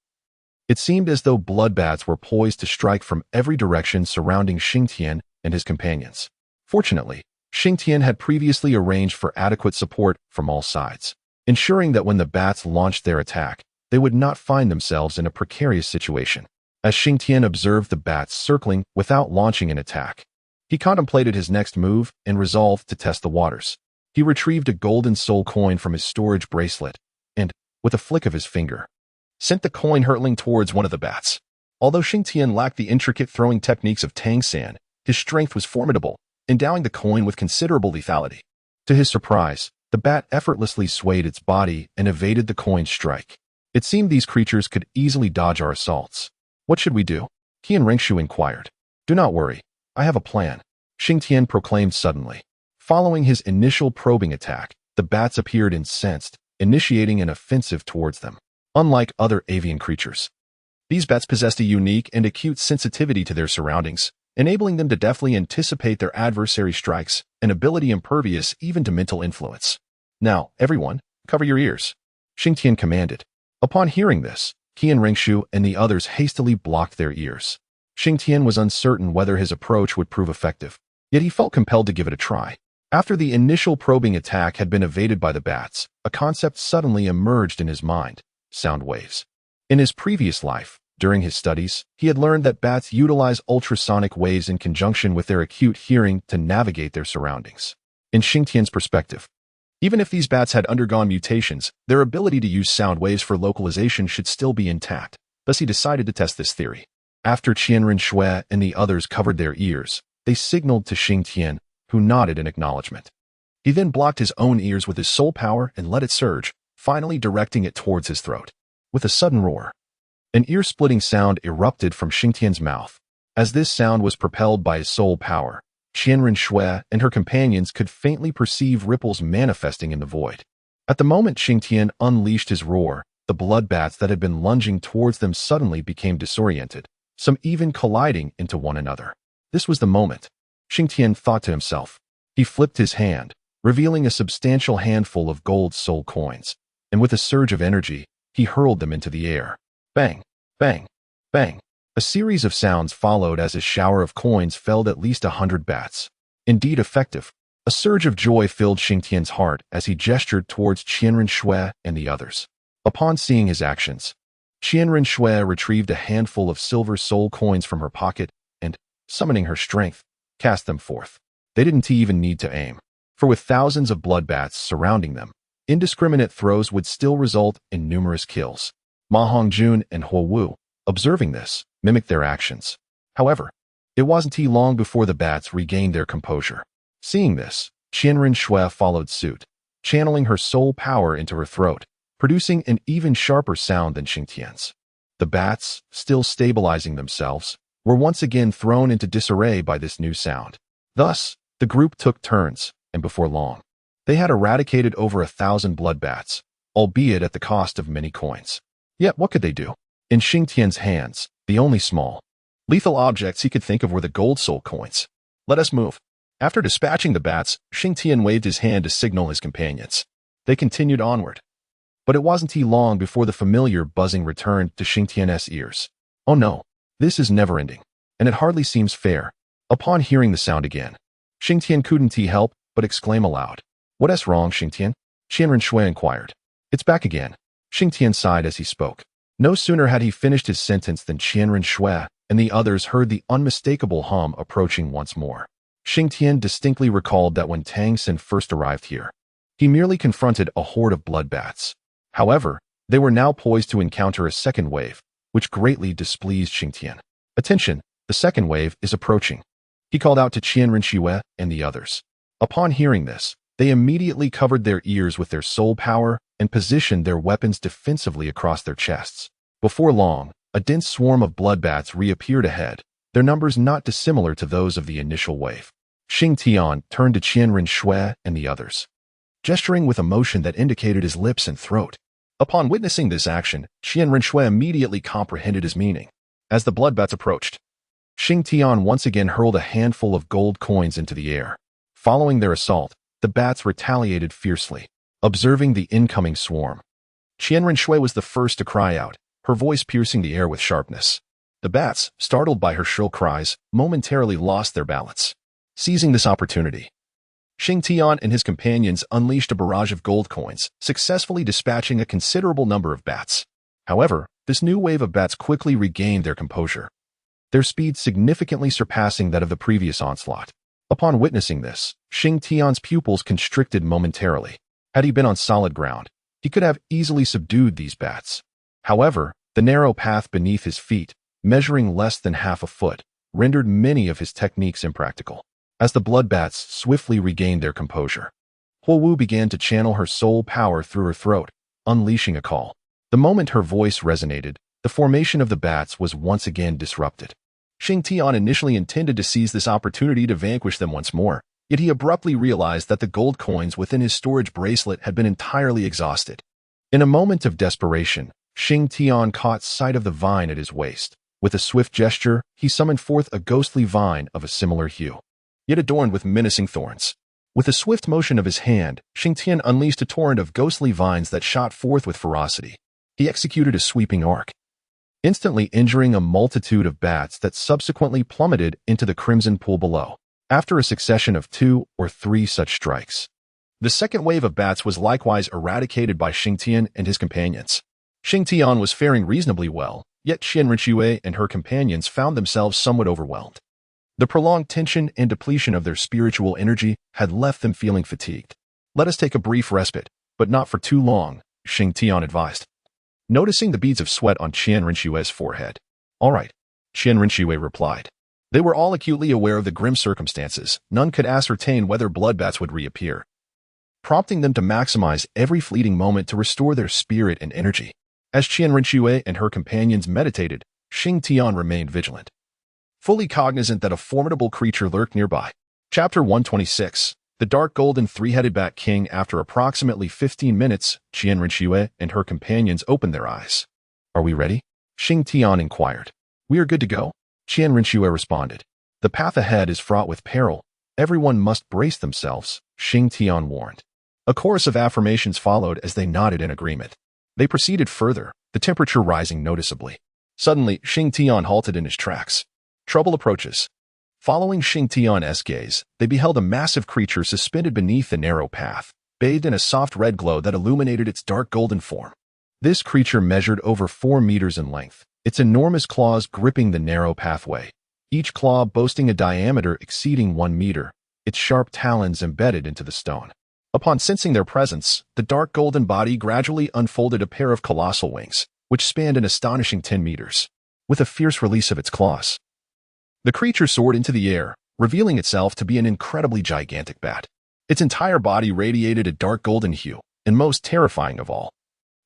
it seemed as though bloodbats were poised to strike from every direction surrounding Xing Tian and his companions. Fortunately, Xing Tian had previously arranged for adequate support from all sides, ensuring that when the bats launched their attack, they would not find themselves in a precarious situation. As Xing Tian observed the bats circling without launching an attack, he contemplated his next move and resolved to test the waters. He retrieved a golden soul coin from his storage bracelet and, with a flick of his finger, sent the coin hurtling towards one of the bats. Although Xing Tian lacked the intricate throwing techniques of Tang San, his strength was formidable, endowing the coin with considerable lethality. To his surprise, the bat effortlessly swayed its body and evaded the coin's strike. It seemed these creatures could easily dodge our assaults. "What should we do?" Qian Rengshu inquired. "Do not worry. I have a plan," Xing Tian proclaimed suddenly. Following his initial probing attack, the bats appeared incensed, initiating an offensive towards them. Unlike other avian creatures, these bats possessed a unique and acute sensitivity to their surroundings, enabling them to deftly anticipate their adversary strikes, an ability impervious even to mental influence. "Now, everyone, cover your ears," Xing Tian commanded. Upon hearing this, Qian Rengshu and the others hastily blocked their ears. Xing Tian was uncertain whether his approach would prove effective, yet he felt compelled to give it a try. After the initial probing attack had been evaded by the bats, a concept suddenly emerged in his mind: sound waves. In his previous life, during his studies, he had learned that bats utilize ultrasonic waves in conjunction with their acute hearing to navigate their surroundings. In Xing Tian's perspective, even if these bats had undergone mutations, their ability to use sound waves for localization should still be intact. Thus he decided to test this theory. After Qianren Shui and the others covered their ears, they signaled to Xing Tian, who nodded in acknowledgement. He then blocked his own ears with his soul power and let it surge, finally directing it towards his throat. With a sudden roar, an ear-splitting sound erupted from Xing Tian's mouth. As this sound was propelled by his soul power, Qianren Shui and her companions could faintly perceive ripples manifesting in the void. At the moment Xing Tian unleashed his roar, the blood bats that had been lunging towards them suddenly became disoriented, some even colliding into one another. This was the moment, Xing Tian thought to himself. He flipped his hand, revealing a substantial handful of gold soul coins, and with a surge of energy, he hurled them into the air. Bang, bang, bang. A series of sounds followed as a shower of coins felled at least 100 bats. Indeed effective. A surge of joy filled Xing Tian's heart as he gestured towards Qianren Shui and the others. Upon seeing his actions, Qianren Shui retrieved a handful of silver soul coins from her pocket and, summoning her strength, cast them forth. They didn't even need to aim, for with thousands of blood bats surrounding them, indiscriminate throws would still result in numerous kills. Ma Hongjun and Huo Wu, observing this, mimicked their actions. However, it wasn't long before the bats regained their composure. Seeing this, Qianren Shui followed suit, channeling her soul power into her throat, producing an even sharper sound than Xing Tian's. The bats, still stabilizing themselves, were once again thrown into disarray by this new sound. Thus, the group took turns, and before long, they had eradicated over 1,000 blood bats, albeit at the cost of many coins. Yet what could they do? In Xing Tian's hands, the only small, lethal objects he could think of were the gold soul coins. Let us move. After dispatching the bats, Xing Tian waved his hand to signal his companions. They continued onward. But it wasn't long before the familiar buzzing returned to Xing Tian's ears. Oh no, this is never-ending, and it hardly seems fair. Upon hearing the sound again, Xing Tian couldn't help but exclaim aloud. What's wrong, Xing Tian? Qianren Shui inquired. It's back again. Xing Tian sighed as he spoke. No sooner had he finished his sentence than Qianren Shui and the others heard the unmistakable hum approaching once more. Xing Tian distinctly recalled that when Tang Xin first arrived here, he merely confronted a horde of blood bats. However, they were now poised to encounter a second wave, which greatly displeased Xing Tian. Attention, the second wave is approaching. He called out to Qianren Shui and the others. Upon hearing this, they immediately covered their ears with their soul power and positioned their weapons defensively across their chests. Before long, a dense swarm of blood bats reappeared ahead, their numbers not dissimilar to those of the initial wave. Xing Tian turned to Qianren Shui and the others, gesturing with a motion that indicated his lips and throat. Upon witnessing this action, Qianren Shui immediately comprehended his meaning. As the blood bats approached, Xing Tian once again hurled a handful of gold coins into the air. Following their assault, the bats retaliated fiercely, observing the incoming swarm. Qianren Shui was the first to cry out, her voice piercing the air with sharpness. The bats, startled by her shrill cries, momentarily lost their balance. Seizing this opportunity, Xing Tian and his companions unleashed a barrage of gold coins, successfully dispatching a considerable number of bats. However, this new wave of bats quickly regained their composure, their speed significantly surpassing that of the previous onslaught. Upon witnessing this, Xing Tian's pupils constricted momentarily. Had he been on solid ground, he could have easily subdued these bats. However, the narrow path beneath his feet, measuring less than half a foot, rendered many of his techniques impractical. As the blood bats swiftly regained their composure, Huo Wu began to channel her soul power through her throat, unleashing a call. The moment her voice resonated, the formation of the bats was once again disrupted. Xing Tian initially intended to seize this opportunity to vanquish them once more, yet he abruptly realized that the gold coins within his storage bracelet had been entirely exhausted. In a moment of desperation, Xing Tian caught sight of the vine at his waist. With a swift gesture, he summoned forth a ghostly vine of a similar hue, yet adorned with menacing thorns. With a swift motion of his hand, Xing Tian unleashed a torrent of ghostly vines that shot forth with ferocity. He executed a sweeping arc, instantly injuring a multitude of bats that subsequently plummeted into the crimson pool below. After a succession of 2 or 3 such strikes, the second wave of bats was likewise eradicated by Xing Tian and his companions. Xing Tian was faring reasonably well, yet Qianren Shui and her companions found themselves somewhat overwhelmed. The prolonged tension and depletion of their spiritual energy had left them feeling fatigued. Let us take a brief respite, but not for too long, Xing Tian advised, noticing the beads of sweat on Qianren Shui's forehead. All right, Qianren Shui replied. They were all acutely aware of the grim circumstances. None could ascertain whether blood bats would reappear, prompting them to maximize every fleeting moment to restore their spirit and energy. As Qianren Shui and her companions meditated, Xing Tian remained vigilant, fully cognizant that a formidable creature lurked nearby. Chapter 126. The Dark Golden Three-Headed Bat King. After approximately 15 minutes, Qian Rinxue and her companions opened their eyes. Are we ready? Xing Tian inquired. We are good to go, Qian Rinxue responded. The path ahead is fraught with peril. Everyone must brace themselves, Xing Tian warned. A chorus of affirmations followed as they nodded in agreement. They proceeded further, the temperature rising noticeably. Suddenly, Xing Tian halted in his tracks. Trouble approaches. Following Xing Tian's gaze, they beheld a massive creature suspended beneath the narrow path, bathed in a soft red glow that illuminated its dark golden form. This creature measured over 4 meters in length, its enormous claws gripping the narrow pathway, each claw boasting a diameter exceeding 1 meter, its sharp talons embedded into the stone. Upon sensing their presence, the dark golden body gradually unfolded a pair of colossal wings, which spanned an astonishing 10 meters. With a fierce release of its claws, the creature soared into the air, revealing itself to be an incredibly gigantic bat. Its entire body radiated a dark golden hue, and most terrifying of all,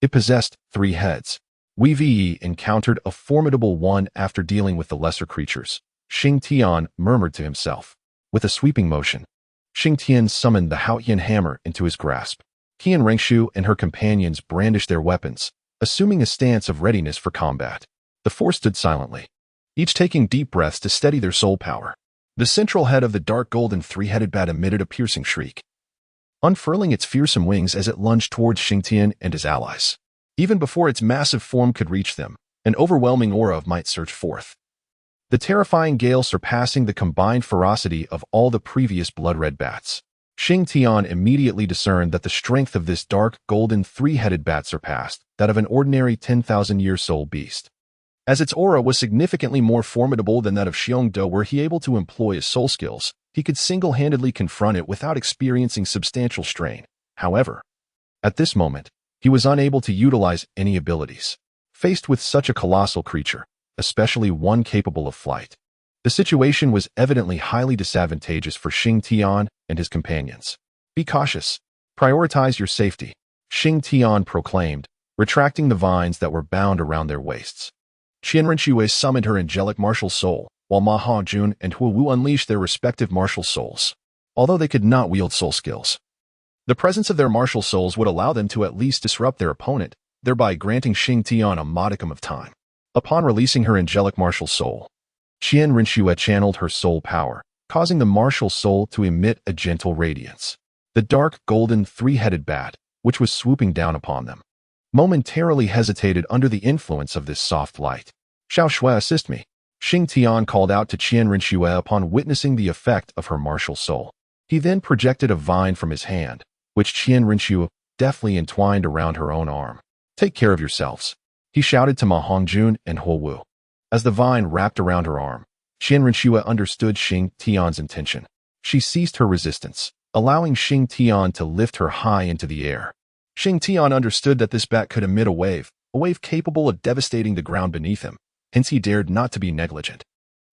it possessed 3 heads. We encountered a formidable one after dealing with the lesser creatures, Xing Tian murmured to himself. With a sweeping motion, Xing Tian summoned the Haotian hammer into his grasp. Qian Rinxue and her companions brandished their weapons, assuming a stance of readiness for combat. The four stood silently, each taking deep breaths to steady their soul power. The central head of the dark golden three-headed bat emitted a piercing shriek, unfurling its fearsome wings as it lunged towards Xing Tian and his allies. Even before its massive form could reach them, an overwhelming aura of might surged forth, the terrifying gale surpassing the combined ferocity of all the previous blood-red bats. Xing Tian immediately discerned that the strength of this dark golden three-headed bat surpassed that of an ordinary 10,000-year soul beast. As its aura was significantly more formidable than that of Xiongdo, were he able to employ his soul skills, he could single-handedly confront it without experiencing substantial strain. However, at this moment, he was unable to utilize any abilities. Faced with such a colossal creature, especially one capable of flight, the situation was evidently highly disadvantageous for Xing Tian and his companions. Be cautious. Prioritize your safety, Xing Tian proclaimed, retracting the vines that were bound around their waists. Qian Rinxue summoned her angelic martial soul, while Ma Hongjun and Huo Wu unleashed their respective martial souls. Although they could not wield soul skills, the presence of their martial souls would allow them to at least disrupt their opponent, thereby granting Xing Tian a modicum of time. Upon releasing her angelic martial soul, Qian Rinxue channeled her soul power, causing the martial soul to emit a gentle radiance. The dark golden three-headed bat, which was swooping down upon them, momentarily hesitated under the influence of this soft light. Xiao Shui, assist me, Xing Tian called out to Qian Rinxue upon witnessing the effect of her martial soul. He then projected a vine from his hand, which Qian Rinxue deftly entwined around her own arm. Take care of yourselves, he shouted to Ma Hongjun and Huo Wu. As the vine wrapped around her arm, Qian Rinxue understood Xing Tian's intention. She ceased her resistance, allowing Xing Tian to lift her high into the air. Xing Tian understood that this bat could emit a wave capable of devastating the ground beneath him, hence he dared not to be negligent.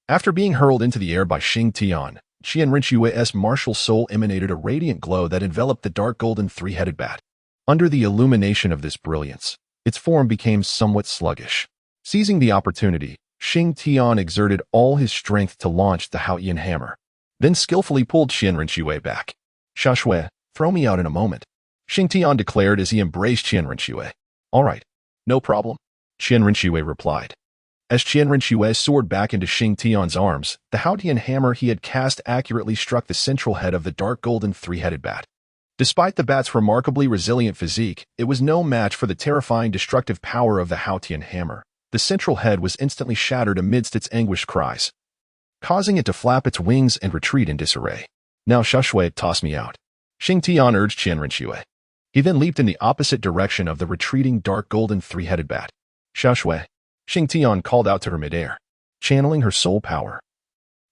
After being hurled into the air by Xing Tian, Qian Rinxue's martial soul emanated a radiant glow that enveloped the dark golden three-headed bat. Under the illumination of this brilliance, its form became somewhat sluggish. Seizing the opportunity, Xing Tian exerted all his strength to launch the Haotian hammer, then skillfully pulled Qian Rinxue back. Xiao Shui, throw me out in a moment, Xing Tian declared as he embraced Qian Rinxue. All right, no problem, Qian Rinxue replied. As Qian Rinxue soared back into Xing Tian's arms, the Haotian hammer he had cast accurately struck the central head of the dark golden three-headed bat. Despite the bat's remarkably resilient physique, it was no match for the terrifying destructive power of the Haotian hammer. The central head was instantly shattered amidst its anguished cries, causing it to flap its wings and retreat in disarray. Now Xiao Shui, toss me out, Xing Tian urged Qian Rinxue. He then leaped in the opposite direction of the retreating dark golden three-headed bat. Xiao Shui, Xing Tian called out to her midair, channeling her soul power.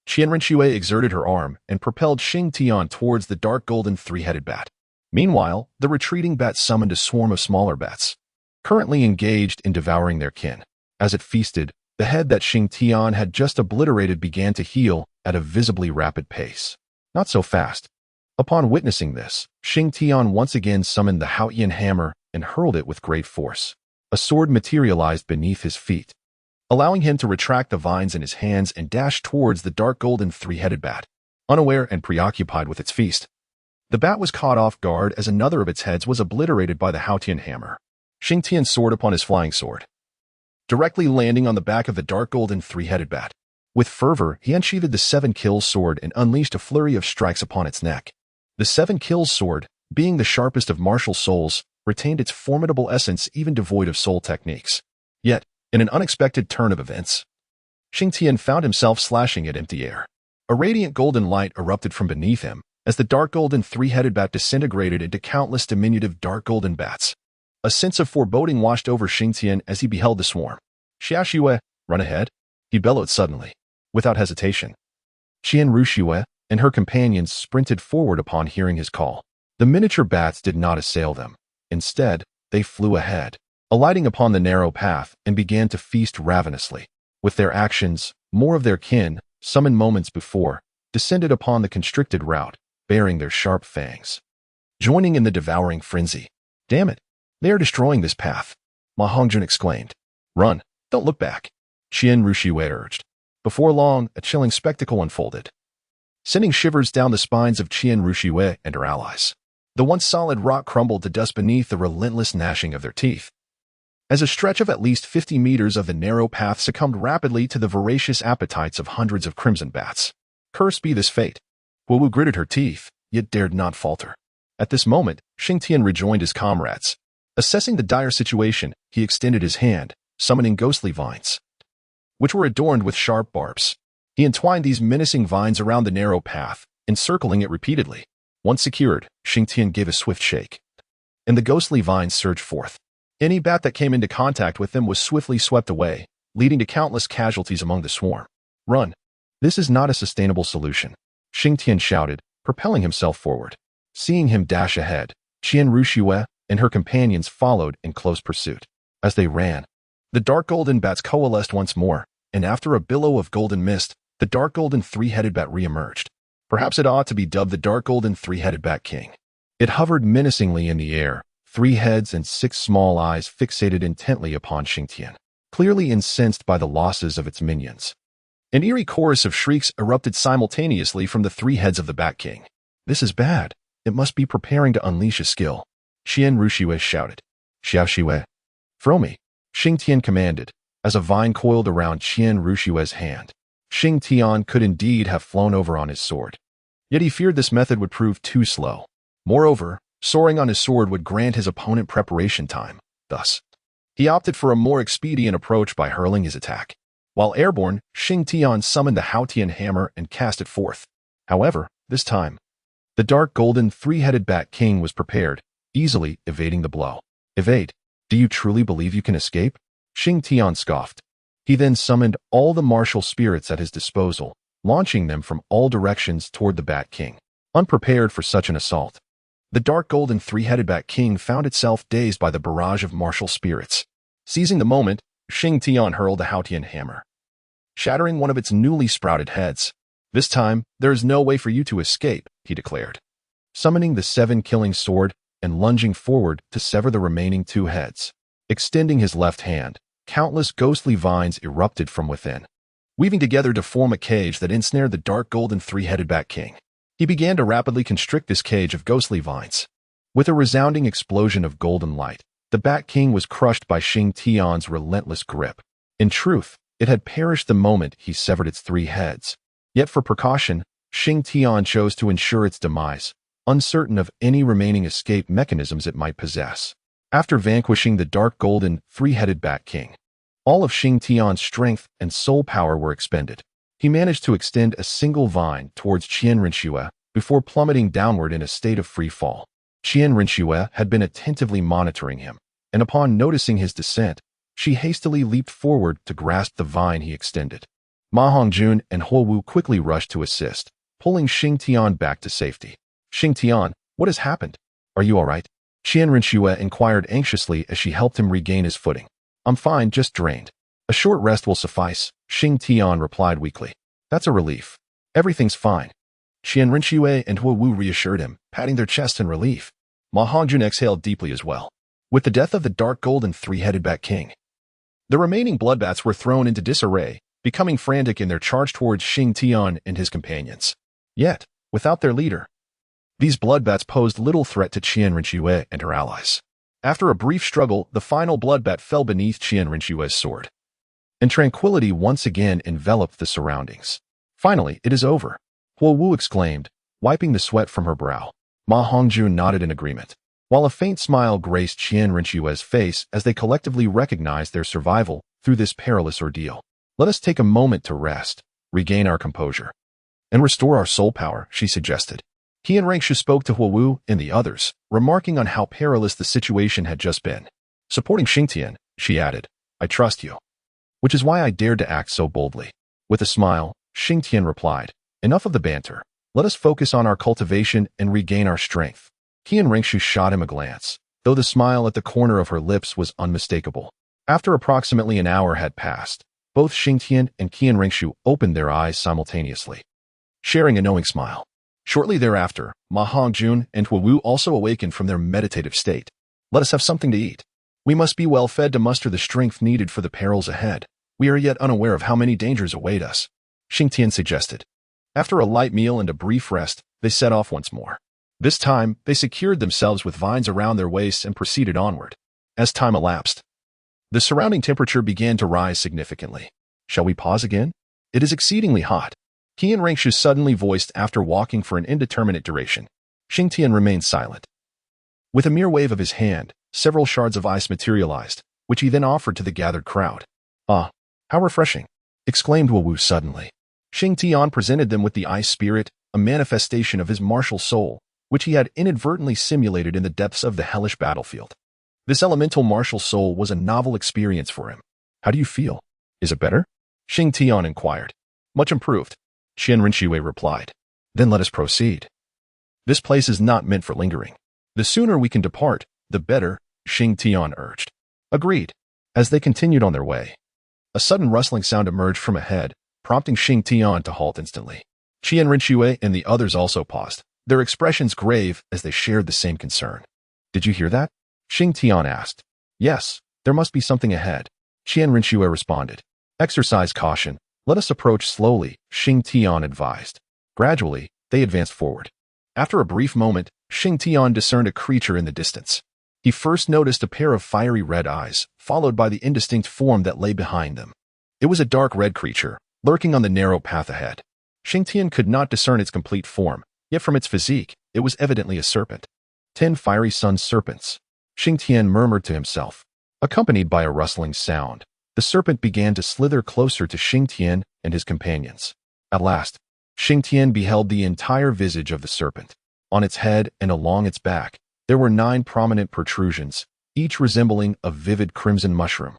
Qian Rinxue exerted her arm and propelled Xing Tian towards the dark golden three-headed bat. Meanwhile, the retreating bat summoned a swarm of smaller bats, currently engaged in devouring their kin. As it feasted, the head that Xing Tian had just obliterated began to heal at a visibly rapid pace. Not so fast. Upon witnessing this, Xing Tian once again summoned the Haotian hammer and hurled it with great force. A sword materialized beneath his feet, allowing him to retract the vines in his hands and dash towards the dark golden three-headed bat. unaware and preoccupied with its feast. The bat was caught off guard as another of its heads was obliterated by the Haotian hammer. Xing Tian soared upon his flying sword, directly landing on the back of the dark golden three-headed bat. With fervor, he unsheathed the 7 kills sword and unleashed a flurry of strikes upon its neck. The 7 kills sword, being the sharpest of martial souls, retained its formidable essence even devoid of soul techniques. Yet, in an unexpected turn of events, Xing Tian found himself slashing at empty air. A radiant golden light erupted from beneath him as the dark golden three-headed bat disintegrated into countless diminutive dark golden bats. A sense of foreboding washed over Xing Tian as he beheld the swarm. Xiaoxue, run ahead, he bellowed suddenly. Without hesitation, Qian Ruxue and her companions sprinted forward upon hearing his call. The miniature bats did not assail them. Instead, they flew ahead, alighting upon the narrow path and began to feast ravenously. With their actions, more of their kin, summoned moments before, descended upon the constricted route, baring their sharp fangs, joining in the devouring frenzy. Damn it! They are destroying this path, Ma Hongjun exclaimed. Run, don't look back, Qian Ruxue urged. Before long, a chilling spectacle unfolded, sending shivers down the spines of Qian Ruxue and her allies. The once solid rock crumbled to dust beneath the relentless gnashing of their teeth, as a stretch of at least 50 meters of the narrow path succumbed rapidly to the voracious appetites of hundreds of crimson bats. Cursed be this fate. Wu gritted her teeth, yet dared not falter. At this moment, Xing Tian rejoined his comrades. Assessing the dire situation, he extended his hand, summoning ghostly vines, which were adorned with sharp barbs. He entwined these menacing vines around the narrow path, encircling it repeatedly. Once secured, Xing Tian gave a swift shake, and the ghostly vines surged forth. Any bat that came into contact with them was swiftly swept away, leading to countless casualties among the swarm. Run! This is not a sustainable solution, Xing Tian shouted, propelling himself forward. Seeing him dash ahead, Qian Ruxue and her companions followed in close pursuit. As they ran, the dark golden bats coalesced once more, and after a billow of golden mist, the dark golden three-headed bat re-emerged. Perhaps it ought to be dubbed the dark golden three-headed bat king. It hovered menacingly in the air, 3 heads and 6 small eyes fixated intently upon Xing Tian, clearly incensed by the losses of its minions. An eerie chorus of shrieks erupted simultaneously from the 3 heads of the Bat King. This is bad. It must be preparing to unleash a skill, Qian Ruxue shouted. Xiaoxue, throw me, Xing Tian commanded, as a vine coiled around Qian Ruxue's hand. Xing Tian could indeed have flown over on his sword, yet he feared this method would prove too slow. Moreover, soaring on his sword would grant his opponent preparation time. Thus, he opted for a more expedient approach by hurling his attack. While airborne, Xing Tian summoned the Haotian hammer and cast it forth. However, this time, the dark golden 3-headed Bat King was prepared, easily evading the blow. Evade? Do you truly believe you can escape? Xing Tian scoffed. He then summoned all the martial spirits at his disposal, launching them from all directions toward the Bat King. Unprepared for such an assault, the dark golden 3-headed Bat King found itself dazed by the barrage of martial spirits. Seizing the moment, Xing Tian hurled the Haotian hammer, shattering one of its newly sprouted heads. This time, there is no way for you to escape, he declared, summoning the 7-killing sword and lunging forward to sever the remaining 2 heads. Extending his left hand, countless ghostly vines erupted from within, weaving together to form a cage that ensnared the dark golden 3-headed Bat King. He began to rapidly constrict this cage of ghostly vines. With a resounding explosion of golden light, the Bat King was crushed by Xing Tian's relentless grip. In truth, it had perished the moment he severed its 3 heads. Yet for precaution, Xing Tian chose to ensure its demise, uncertain of any remaining escape mechanisms it might possess. After vanquishing the dark golden 3-headed Bat King, all of Xing Tian's strength and soul power were expended. He managed to extend a single vine towards Qian Ruxue before plummeting downward in a state of free fall. Qian Ruxue had been attentively monitoring him, and upon noticing his descent, she hastily leaped forward to grasp the vine he extended. Ma Hongjun and Huo Wu quickly rushed to assist, pulling Xing Tian back to safety. Xing Tian, what has happened? Are you all right? Qian Ruxue inquired anxiously as she helped him regain his footing. I'm fine, just drained. A short rest will suffice, Xing Tian replied weakly. That's a relief. Everything's fine. Qian Ruxue and Huo Wu reassured him, patting their chests in relief. Ma Hongjun exhaled deeply as well. With the death of the dark golden 3-headed Bat King, the remaining bloodbats were thrown into disarray, becoming frantic in their charge towards Xing Tian and his companions. Yet, without their leader, these bloodbats posed little threat to Qian Rinxue and her allies. After a brief struggle, the final bloodbat fell beneath Qian Rinxue's sword, and tranquility once again enveloped the surroundings. Finally, it is over, Huo Wu exclaimed, wiping the sweat from her brow. Ma Hongjun nodded in agreement, while a faint smile graced Qian Rinxue's face as they collectively recognized their survival through this perilous ordeal. Let us take a moment to rest, regain our composure, and restore our soul power, she suggested. Qian Rinxue spoke to Huo Wu and the others, remarking on how perilous the situation had just been. Supporting Xing Tian, she added, I trust you, which is why I dared to act so boldly. With a smile, Xing Tian replied, enough of the banter. Let us focus on our cultivation and regain our strength. Qian Rinxue shot him a glance, though the smile at the corner of her lips was unmistakable. After approximately an hour had passed, both Xing Tian and Qian Rinxue opened their eyes simultaneously, sharing a knowing smile. Shortly thereafter, Ma Hongjun and Huo Wu also awakened from their meditative state. Let us have something to eat. We must be well fed to muster the strength needed for the perils ahead. We are yet unaware of how many dangers await us, Xing Tian suggested. After a light meal and a brief rest, they set off once more. This time, they secured themselves with vines around their waists and proceeded onward. As time elapsed, the surrounding temperature began to rise significantly. Shall we pause again? It is exceedingly hot, Qian Rinxue suddenly voiced after walking for an indeterminate duration. Xing Tian remained silent. With a mere wave of his hand, several shards of ice materialized, which he then offered to the gathered crowd. Ah, how refreshing, exclaimed Huo Wu suddenly. Xing Tian presented them with the ice spirit, a manifestation of his martial soul, which he had inadvertently simulated in the depths of the hellish battlefield. This elemental martial soul was a novel experience for him. How do you feel? Is it better? Xing Tian inquired. Much improved, Qian Rinxue replied. Then let us proceed. This place is not meant for lingering. The sooner we can depart, the better, Xing Tian urged. Agreed. As they continued on their way, a sudden rustling sound emerged from ahead, prompting Xing Tian to halt instantly. Qian Rinxue and the others also paused, their expressions grave as they shared the same concern. Did you hear that? Xing Tian asked. Yes, there must be something ahead, Qian Rinxue responded. Exercise caution. Let us approach slowly, Xing Tian advised. Gradually, they advanced forward. After a brief moment, Xing Tian discerned a creature in the distance. He first noticed a pair of fiery red eyes, followed by the indistinct form that lay behind them. It was a dark red creature, lurking on the narrow path ahead. Xing Tian could not discern its complete form, yet from its physique, it was evidently a serpent. 10 fiery sun serpents, Xing Tian murmured to himself. Accompanied by a rustling sound, the serpent began to slither closer to Xing Tian and his companions. At last, Xing Tian beheld the entire visage of the serpent. On its head and along its back, there were 9 prominent protrusions, each resembling a vivid crimson mushroom,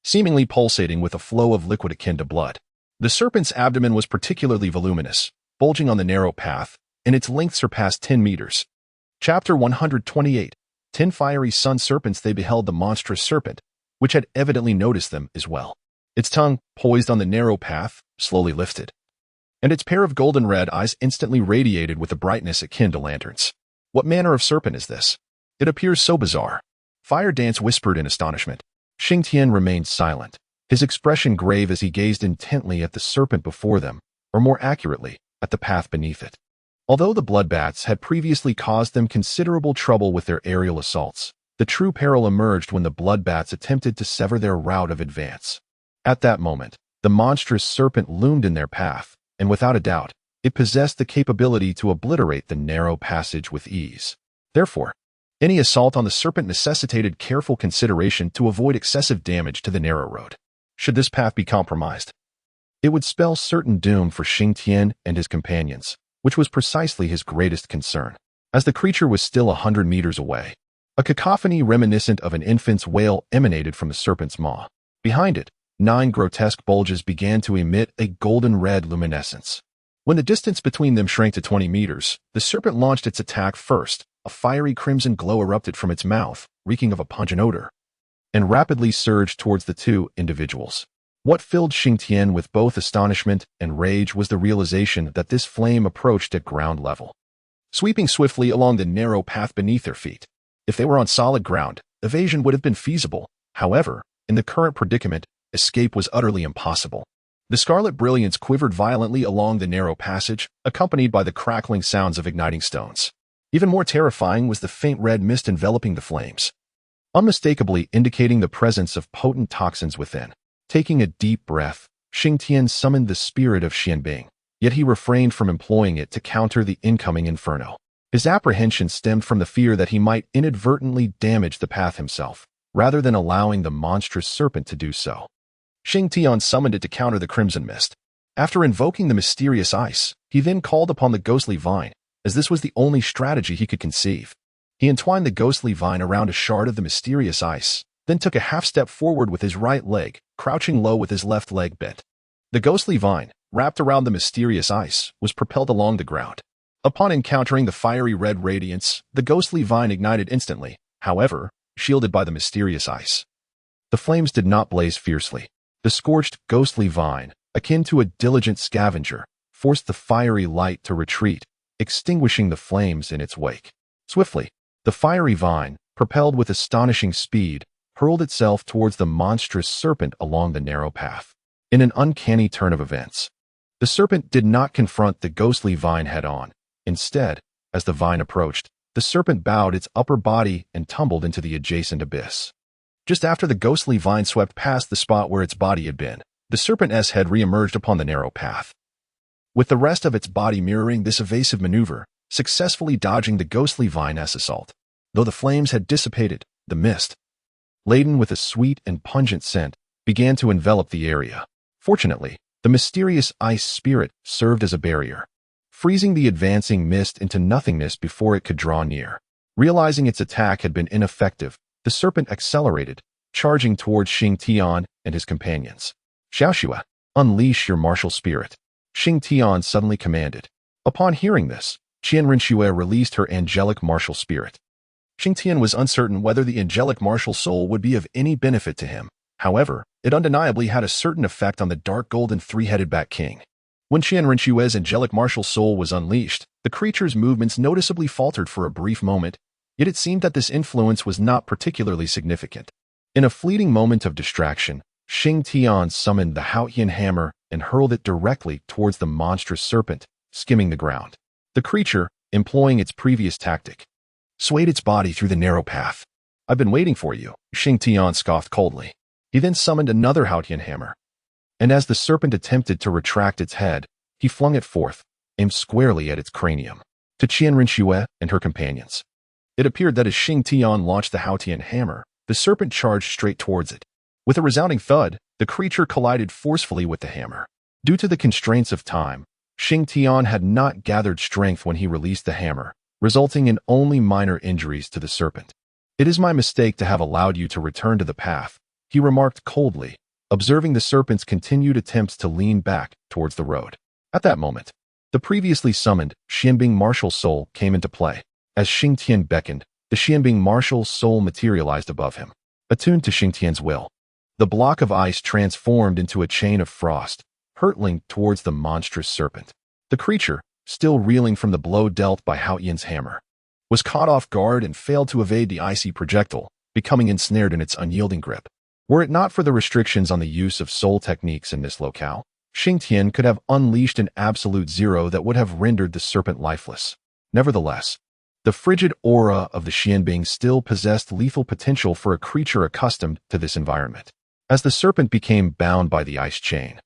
seemingly pulsating with a flow of liquid akin to blood. The serpent's abdomen was particularly voluminous, bulging on the narrow path, and its length surpassed 10 meters. Chapter 128. 10 fiery sun serpents. They beheld the monstrous serpent, which had evidently noticed them as well. Its tongue, poised on the narrow path, slowly lifted, and its pair of golden red eyes instantly radiated with a brightness akin to lanterns. What manner of serpent is this? It appears so bizarre. Fire Dance whispered in astonishment. Xing Tian remained silent, his expression grave as he gazed intently at the serpent before them, or more accurately, at the path beneath it. Although the bloodbats had previously caused them considerable trouble with their aerial assaults, the true peril emerged when the bloodbats attempted to sever their route of advance. At that moment, the monstrous serpent loomed in their path, and without a doubt, it possessed the capability to obliterate the narrow passage with ease. Therefore, any assault on the serpent necessitated careful consideration to avoid excessive damage to the narrow road. Should this path be compromised, it would spell certain doom for Xing Tian and his companions, which was precisely his greatest concern. As the creature was still 100 meters away, a cacophony reminiscent of an infant's wail emanated from the serpent's maw. Behind it, 9 grotesque bulges began to emit a golden red luminescence. When the distance between them shrank to 20 meters, the serpent launched its attack first. A fiery crimson glow erupted from its mouth, reeking of a pungent odor, and rapidly surged towards the 2 individuals. What filled Xing Tian with both astonishment and rage was the realization that this flame approached at ground level, sweeping swiftly along the narrow path beneath their feet. If they were on solid ground, evasion would have been feasible. However, in the current predicament, escape was utterly impossible. The scarlet brilliance quivered violently along the narrow passage, accompanied by the crackling sounds of igniting stones. Even more terrifying was the faint red mist enveloping the flames, unmistakably indicating the presence of potent toxins within. Taking a deep breath, Xing Tian summoned the spirit of Xianbing, yet he refrained from employing it to counter the incoming inferno. His apprehension stemmed from the fear that he might inadvertently damage the path himself, rather than allowing the monstrous serpent to do so. Xing Tian summoned it to counter the crimson mist. After invoking the mysterious ice, he then called upon the ghostly vine, as this was the only strategy he could conceive. He entwined the ghostly vine around a shard of the mysterious ice, then took a half-step forward with his right leg, crouching low with his left leg bent. The ghostly vine, wrapped around the mysterious ice, was propelled along the ground. Upon encountering the fiery red radiance, the ghostly vine ignited instantly, however, shielded by the mysterious ice. The flames did not blaze fiercely. The scorched, ghostly vine, akin to a diligent scavenger, forced the fiery light to retreat, extinguishing the flames in its wake. Swiftly, the fiery vine, propelled with astonishing speed, hurled itself towards the monstrous serpent along the narrow path. In an uncanny turn of events, the serpent did not confront the ghostly vine head-on. Instead, as the vine approached, the serpent bowed its upper body and tumbled into the adjacent abyss. Just after the ghostly vine swept past the spot where its body had been, the serpent's head re-emerged upon the narrow path, with the rest of its body mirroring this evasive maneuver, successfully dodging the ghostly vine's assault. Though the flames had dissipated, the mist, laden with a sweet and pungent scent, began to envelop the area. Fortunately, the mysterious ice spirit served as a barrier, freezing the advancing mist into nothingness before it could draw near. Realizing its attack had been ineffective, the serpent accelerated, charging towards Xing Tian and his companions. Xiaoxue, unleash your martial spirit, Xing Tian suddenly commanded. Upon hearing this, Qianrenxue released her angelic martial spirit. Xing Tian was uncertain whether the angelic martial soul would be of any benefit to him. However, it undeniably had a certain effect on the dark golden three-headed Bat King. When Qianrenxue's angelic martial soul was unleashed, the creature's movements noticeably faltered for a brief moment, yet it seemed that this influence was not particularly significant. In a fleeting moment of distraction, Xing Tian summoned the Haotian hammer and hurled it directly towards the monstrous serpent, skimming the ground. The creature, employing its previous tactic, swayed its body through the narrow path. I've been waiting for you, Xing Tian scoffed coldly. He then summoned another Haotian hammer, and as the serpent attempted to retract its head, he flung it forth, aimed squarely at its cranium. To Qianrenxue and her companions, it appeared that as Xing Tian launched the Haotian hammer, the serpent charged straight towards it. With a resounding thud, the creature collided forcefully with the hammer. Due to the constraints of time, Xing Tian had not gathered strength when he released the hammer, resulting in only minor injuries to the serpent. It is my mistake to have allowed you to return to the path, he remarked coldly, observing the serpent's continued attempts to lean back towards the road. At that moment, the previously summoned Xianbing martial soul came into play. As Xing Tian beckoned, the Xianbing martial soul materialized above him. Attuned to Xing Tian's will, the block of ice transformed into a chain of frost, hurtling towards the monstrous serpent. The creature, still reeling from the blow dealt by Haotian's hammer, was caught off guard and failed to evade the icy projectile, becoming ensnared in its unyielding grip. Were it not for the restrictions on the use of soul techniques in this locale, Xing Tian could have unleashed an absolute zero that would have rendered the serpent lifeless. Nevertheless, the frigid aura of the Xianbing still possessed lethal potential for a creature accustomed to this environment. As the serpent became bound by the ice chain,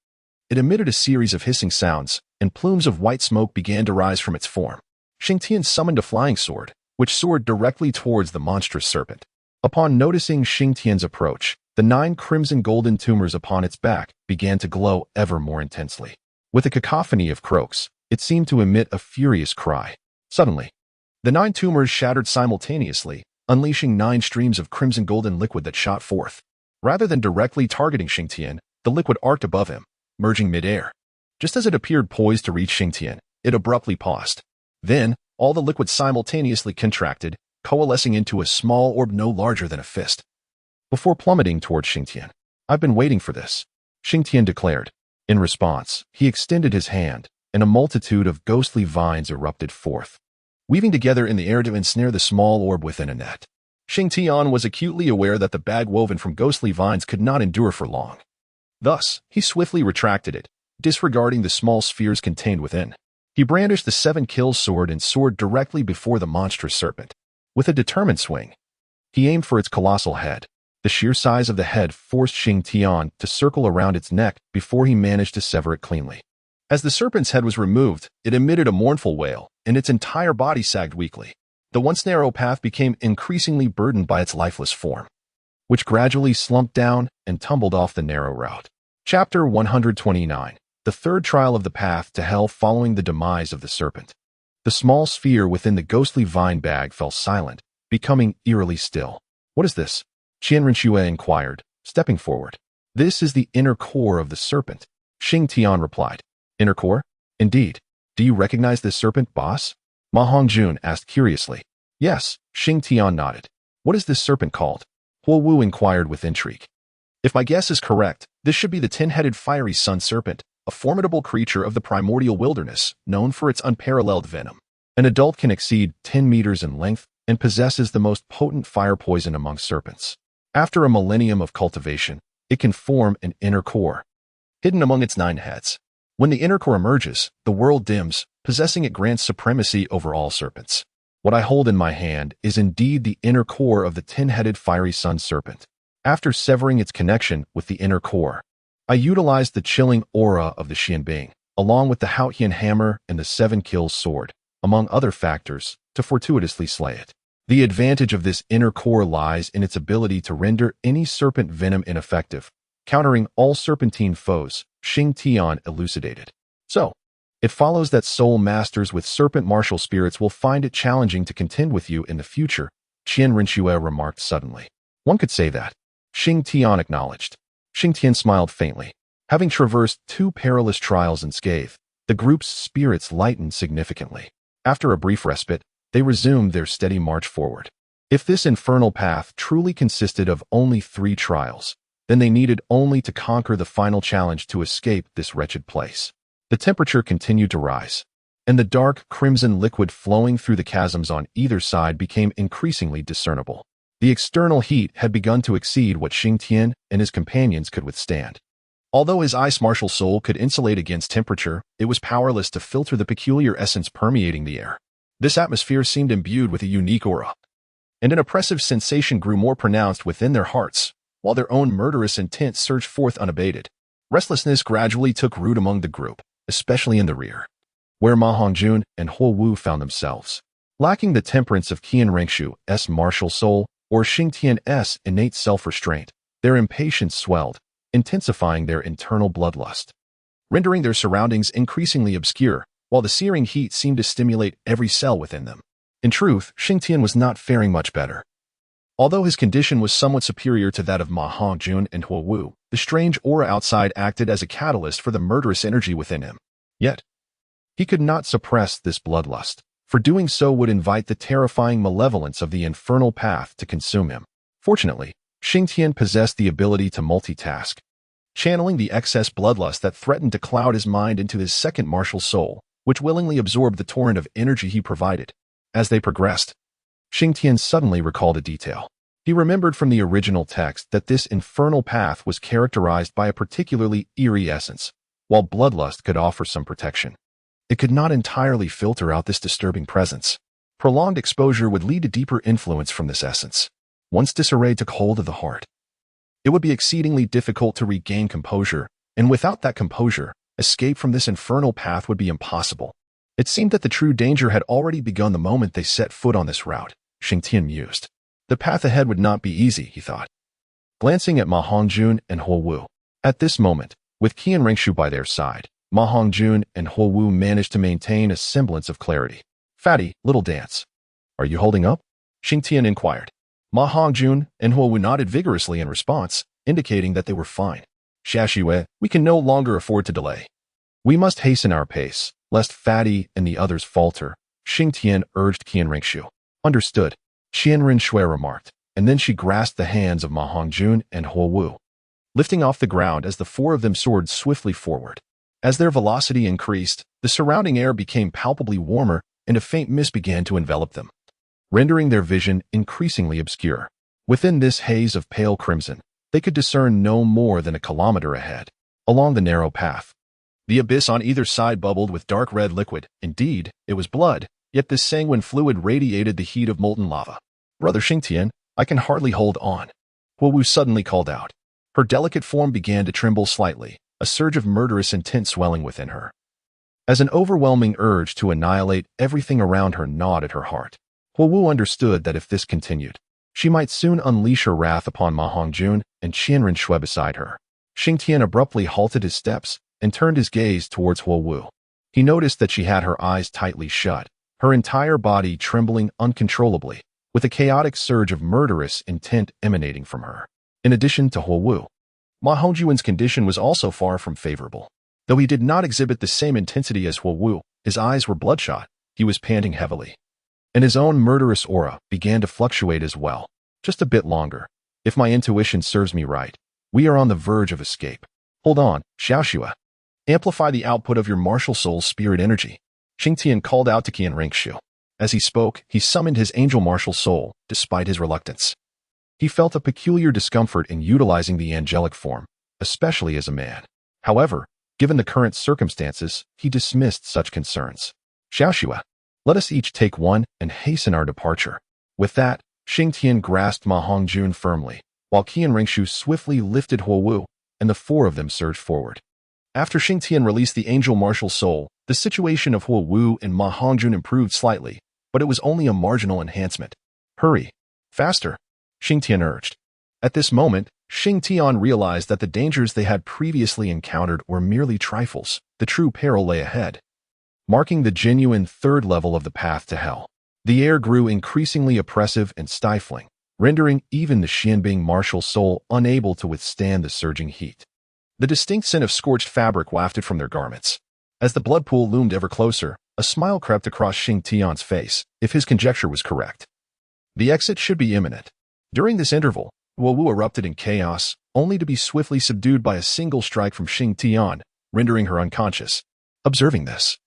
it emitted a series of hissing sounds, and plumes of white smoke began to rise from its form. Xing Tian summoned a flying sword, which soared directly towards the monstrous serpent. Upon noticing Xing Tian's approach, the 9 crimson golden tumors upon its back began to glow ever more intensely. With a cacophony of croaks, it seemed to emit a furious cry. Suddenly, the 9 tumors shattered simultaneously, unleashing 9 streams of crimson golden liquid that shot forth. Rather than directly targeting Xing Tian, the liquid arced above him, merging mid-air. Just as it appeared poised to reach Xing Tian, it abruptly paused. Then, all the liquid simultaneously contracted, coalescing into a small orb no larger than a fist. Before plummeting towards Xing Tian, I've been waiting for this, Xing Tian declared. In response, he extended his hand, and a multitude of ghostly vines erupted forth, weaving together in the air to ensnare the small orb within a net. Xing Tian was acutely aware that the bag woven from ghostly vines could not endure for long. Thus, he swiftly retracted it, disregarding the small spheres contained within. He brandished the 7 kills sword and soared directly before the monstrous serpent. With a determined swing, he aimed for its colossal head. The sheer size of the head forced Xing Tian to circle around its neck before he managed to sever it cleanly. As the serpent's head was removed, it emitted a mournful wail, and its entire body sagged weakly. The once narrow path became increasingly burdened by its lifeless form, which gradually slumped down and tumbled off the narrow route. Chapter 129. The third trial of the path to hell following the demise of the serpent. The small sphere within the ghostly vine bag fell silent, becoming eerily still. What is this? Qianrenxue inquired, stepping forward. This is the inner core of the serpent, Xing Tian replied. Inner core? Indeed. Do you recognize this serpent, boss? Ma Hongjun asked curiously. Yes, Xing Tian nodded. What is this serpent called? Huo Wu inquired with intrigue. If my guess is correct, this should be the 10-headed fiery sun serpent, a formidable creature of the primordial wilderness, known for its unparalleled venom. An adult can exceed 10 meters in length and possesses the most potent fire poison among serpents. After a millennium of cultivation, it can form an inner core, hidden among its 9 heads. When the inner core emerges, the world dims, possessing it grants supremacy over all serpents. What I hold in my hand is indeed the inner core of the 10-headed fiery sun serpent. After severing its connection with the inner core, I utilized the chilling aura of the Xianbing, along with the Haotian hammer and the 7-kills sword, among other factors, to fortuitously slay it. The advantage of this inner core lies in its ability to render any serpent venom ineffective, countering all serpentine foes, Xing Tian elucidated. So, it follows that soul masters with serpent martial spirits will find it challenging to contend with you in the future, Qianrenxue remarked suddenly. One could say that. Xing Tian acknowledged. Xing Tian smiled faintly. Having traversed 2 perilous trials unscathed, the group's spirits lightened significantly. After a brief respite, they resumed their steady march forward. If this infernal path truly consisted of only 3 trials, then they needed only to conquer the final challenge to escape this wretched place. The temperature continued to rise, and the dark crimson liquid flowing through the chasms on either side became increasingly discernible. The external heat had begun to exceed what Xing Tian and his companions could withstand. Although his ice martial soul could insulate against temperature, it was powerless to filter the peculiar essence permeating the air. This atmosphere seemed imbued with a unique aura, and an oppressive sensation grew more pronounced within their hearts, while their own murderous intent surged forth unabated. Restlessness gradually took root among the group, especially in the rear, where Ma Hongjun and Huo Wu found themselves. Lacking the temperance of Qianrenxue's martial soul or Xing Tian's innate self-restraint, their impatience swelled, intensifying their internal bloodlust, rendering their surroundings increasingly obscure, while the searing heat seemed to stimulate every cell within them. In truth, Xing Tian was not faring much better. Although his condition was somewhat superior to that of Ma Hongjun and Huo Wu, the strange aura outside acted as a catalyst for the murderous energy within him. Yet, he could not suppress this bloodlust, for doing so would invite the terrifying malevolence of the infernal path to consume him. Fortunately, Xing Tian possessed the ability to multitask, channeling the excess bloodlust that threatened to cloud his mind into his second martial soul, which willingly absorbed the torrent of energy he provided. As they progressed, Xing Tian suddenly recalled a detail. He remembered from the original text that this infernal path was characterized by a particularly eerie essence, while bloodlust could offer some protection. It could not entirely filter out this disturbing presence. Prolonged exposure would lead to deeper influence from this essence. Once disarray took hold of the heart, it would be exceedingly difficult to regain composure, and without that composure, escape from this infernal path would be impossible. It seemed that the true danger had already begun the moment they set foot on this route, Xing Tian mused. The path ahead would not be easy, he thought, glancing at Ma Hongjun and Huo Wu. At this moment, with Qianrenxue by their side, Ma Hongjun and Huo Wu managed to maintain a semblance of clarity. Fatty, little dance. Are you holding up? Xing Tian inquired. Ma Hongjun and Huo Wu nodded vigorously in response, indicating that they were fine. Xiaxue, we can no longer afford to delay. We must hasten our pace, lest Fatty and the others falter, Xing Tian urged Qianrenxue. Understood, Qianrenxue remarked, and then she grasped the hands of Ma Hongjun and Huo Wu, lifting off the ground as the 4 of them soared swiftly forward. As their velocity increased, the surrounding air became palpably warmer and a faint mist began to envelop them, rendering their vision increasingly obscure. Within this haze of pale crimson, They could discern no more than a kilometer ahead, along the narrow path. The abyss on either side bubbled with dark red liquid. Indeed, it was blood, yet this sanguine fluid radiated the heat of molten lava. "Brother Xing Tian, I can hardly hold on," Huowu suddenly called out. Her delicate form began to tremble slightly, a surge of murderous intent swelling within her. As an overwhelming urge to annihilate everything around her gnawed at her heart, Huowu understood that if this continued, she might soon unleash her wrath upon Ma Hongjun and Qianren Shui beside her. Xing Tian abruptly halted his steps and turned his gaze towards Huowu. He noticed that she had her eyes tightly shut, her entire body trembling uncontrollably, with a chaotic surge of murderous intent emanating from her. In addition to Huowu, Ma Hongjun's condition was also far from favorable. Though he did not exhibit the same intensity as Huowu, his eyes were bloodshot, he was panting heavily. And his own murderous aura began to fluctuate as well. Just a bit longer. If my intuition serves me right, we are on the verge of escape. Hold on, Xiaoxue. Amplify the output of your martial soul's spirit energy. Xing Tian called out to Qian Ringshu. As he spoke, he summoned his angel martial soul, despite his reluctance. He felt a peculiar discomfort in utilizing the angelic form, especially as a man. However, given the current circumstances, he dismissed such concerns. "Xiaoxue, let us each take one and hasten our departure." With that, Xing Tian grasped Ma Hongjun firmly, while Qian Ringshu swiftly lifted Huowu, and the four of them surged forward. After Xing Tian released the angel martial soul, the situation of Huowu and Ma Hongjun improved slightly, but it was only a marginal enhancement. "Hurry! Faster!" Xing Tian urged. At this moment, Xing Tian realized that the dangers they had previously encountered were merely trifles. The true peril lay ahead, marking the genuine third level of the path to hell. The air grew increasingly oppressive and stifling, rendering even the Xianbing martial soul unable to withstand the surging heat. The distinct scent of scorched fabric wafted from their garments. As the blood pool loomed ever closer, a smile crept across Xing Tian's face, if his conjecture was correct. The exit should be imminent. During this interval, Huowu erupted in chaos, only to be swiftly subdued by a single strike from Xing Tian, rendering her unconscious. Observing this,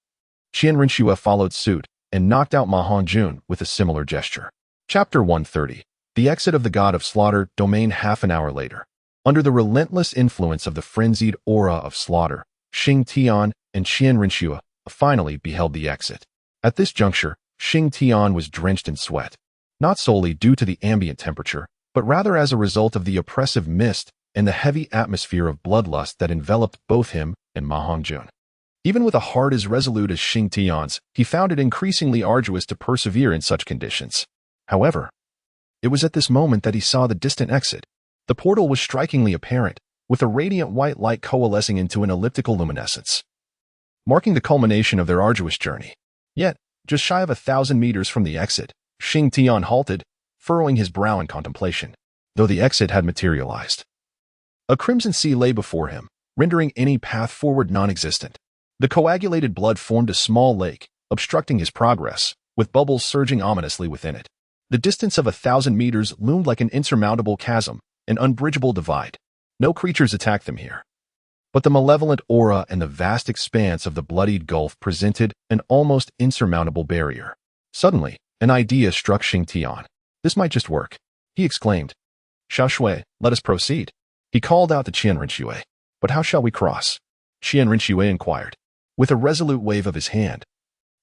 Qianren Shui followed suit and knocked out Ma Hongjun with a similar gesture. Chapter 130. The exit of the God of Slaughter domain. Half an hour later, under the relentless influence of the frenzied aura of slaughter, Xing Tian and Qianren Shui finally beheld the exit. At this juncture, Xing Tian was drenched in sweat, not solely due to the ambient temperature, but rather as a result of the oppressive mist and the heavy atmosphere of bloodlust that enveloped both him and Ma Hongjun. Even with a heart as resolute as Xing Tian's, he found it increasingly arduous to persevere in such conditions. However, it was at this moment that he saw the distant exit. The portal was strikingly apparent, with a radiant white light coalescing into an elliptical luminescence, marking the culmination of their arduous journey. Yet, just shy of 1,000 meters from the exit, Xing Tian halted, furrowing his brow in contemplation, though the exit had materialized. A crimson sea lay before him, rendering any path forward non-existent. The coagulated blood formed a small lake, obstructing his progress, with bubbles surging ominously within it. The distance of 1,000 meters loomed like an insurmountable chasm, an unbridgeable divide. No creatures attacked them here, but the malevolent aura and the vast expanse of the bloodied gulf presented an almost insurmountable barrier. Suddenly, an idea struck Xing Tian. "This might just work," he exclaimed. "Xiaoxue, let us proceed." He called out to Qianren Shui. "But how shall we cross?" Qianren Shui inquired. With a resolute wave of his hand,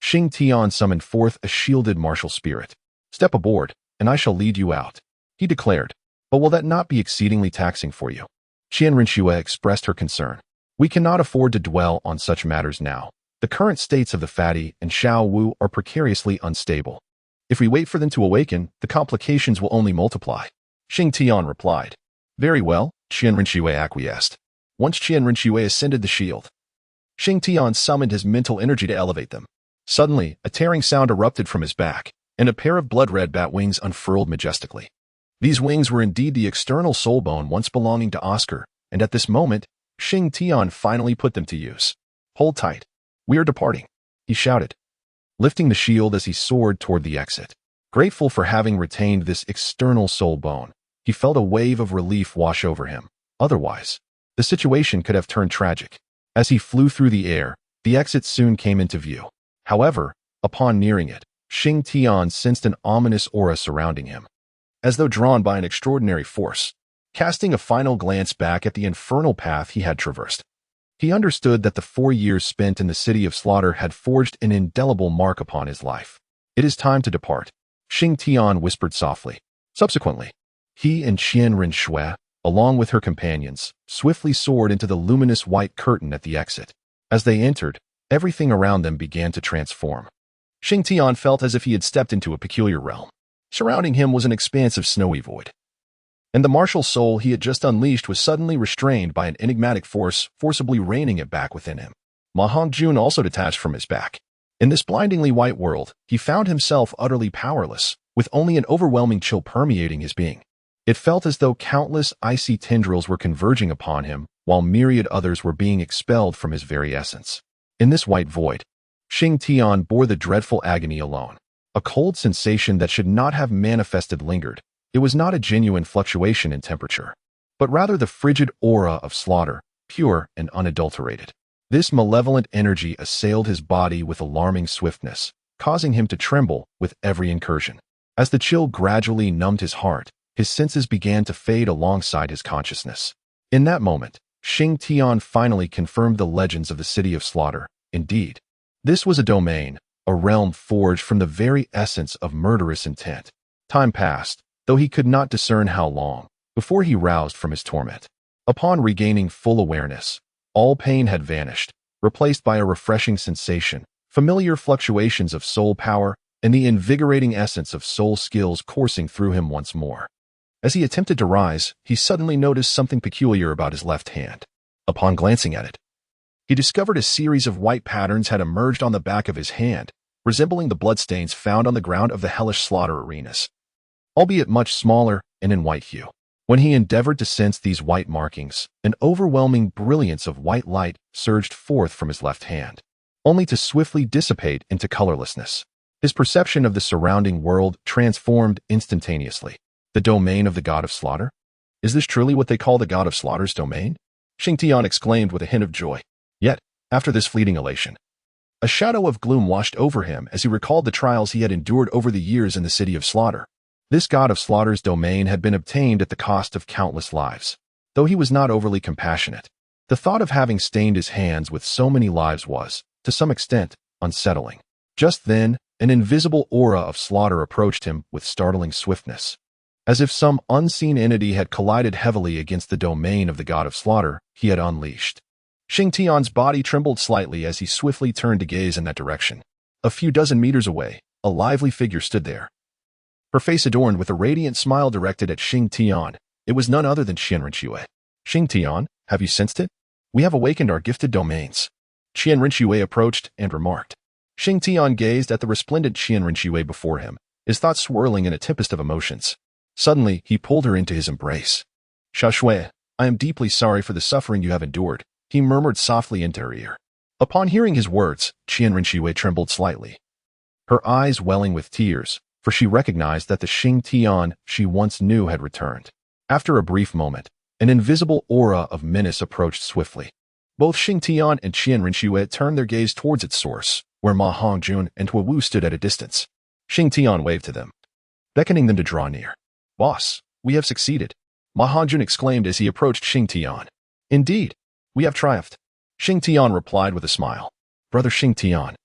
Xing Tian summoned forth a shielded martial spirit. "Step aboard, and I shall lead you out," he declared. "But will that not be exceedingly taxing for you?" Qianren Shui expressed her concern. "We cannot afford to dwell on such matters now. The current states of the Fatty and Xiao Wu are precariously unstable. If we wait for them to awaken, the complications will only multiply." Xing Tian replied. "Very well," Qianren Shui acquiesced. Once Qianren Shui ascended the shield, Xing Tian summoned his mental energy to elevate them. Suddenly, a tearing sound erupted from his back, and a pair of blood-red bat wings unfurled majestically. These wings were indeed the external soul bone once belonging to Oscar, and at this moment, Xing Tian finally put them to use. "Hold tight. We are departing," he shouted, lifting the shield as he soared toward the exit. Grateful for having retained this external soul bone, he felt a wave of relief wash over him. Otherwise, the situation could have turned tragic. As he flew through the air, the exit soon came into view. However, upon nearing it, Xing Tian sensed an ominous aura surrounding him. As though drawn by an extraordinary force, casting a final glance back at the infernal path he had traversed. He understood that the 4 years spent in the city of slaughter had forged an indelible mark upon his life. It is time to depart, Xing Tian whispered softly. Subsequently, he and Qian Rinxue, along with her companions, swiftly soared into the luminous white curtain at the exit. As they entered, everything around them began to transform. Xing Tian felt as if he had stepped into a peculiar realm. Surrounding him was an expanse of snowy void. And the martial soul he had just unleashed was suddenly restrained by an enigmatic force, forcibly reining it back within him. Ma Hongjun also detached from his back. In this blindingly white world, he found himself utterly powerless, with only an overwhelming chill permeating his being. It felt as though countless icy tendrils were converging upon him, while myriad others were being expelled from his very essence. In this white void, Xing Tian bore the dreadful agony alone. A cold sensation that should not have manifested lingered. It was not a genuine fluctuation in temperature, but rather the frigid aura of slaughter, pure and unadulterated. This malevolent energy assailed his body with alarming swiftness, causing him to tremble with every incursion. As the chill gradually numbed his heart, his senses began to fade alongside his consciousness. In that moment, Xing Tian finally confirmed the legends of the city of slaughter. Indeed, this was a domain, a realm forged from the very essence of murderous intent. Time passed, though he could not discern how long, before he roused from his torment. Upon regaining full awareness, all pain had vanished, replaced by a refreshing sensation, familiar fluctuations of soul power, and the invigorating essence of soul skills coursing through him once more. As he attempted to rise, he suddenly noticed something peculiar about his left hand. Upon glancing at it, he discovered a series of white patterns had emerged on the back of his hand, resembling the bloodstains found on the ground of the hellish slaughter arenas, albeit much smaller and in white hue. When he endeavored to sense these white markings, an overwhelming brilliance of white light surged forth from his left hand, only to swiftly dissipate into colorlessness. His perception of the surrounding world transformed instantaneously. The domain of the god of slaughter? Is this truly what they call the god of slaughter's domain? Xing Tian exclaimed with a hint of joy. Yet, after this fleeting elation, a shadow of gloom washed over him as he recalled the trials he had endured over the years in the city of slaughter. This god of slaughter's domain had been obtained at the cost of countless lives. Though he was not overly compassionate, the thought of having stained his hands with so many lives was, to some extent, unsettling. Just then, an invisible aura of slaughter approached him with startling swiftness. As if some unseen entity had collided heavily against the domain of the god of slaughter he had unleashed. Xing Tian's body trembled slightly as he swiftly turned to gaze in that direction. A few dozen meters away, a lively figure stood there, her face adorned with a radiant smile directed at Xing Tian. It was none other than Qian Rinxue. Xing Tian, have you sensed it? We have awakened our gifted domains. Qian Rinxue approached and remarked. Xing Tian gazed at the resplendent Qian Rinxue before him, his thoughts swirling in a tempest of emotions. Suddenly, he pulled her into his embrace. Xiaoshui, I am deeply sorry for the suffering you have endured, he murmured softly into her ear. Upon hearing his words, Qian Rinxue trembled slightly, her eyes welling with tears, for she recognized that the Xing Tian she once knew had returned. After a brief moment, an invisible aura of menace approached swiftly. Both Xing Tian and Qian Rinxue turned their gaze towards its source, where Ma Hongjun and Huowu stood at a distance. Xing Tian waved to them, beckoning them to draw near. Boss, we have succeeded, Ma Hongjun exclaimed as he approached Xing Tian. Indeed, we have triumphed, Xing Tian replied with a smile. Brother Xing Tian.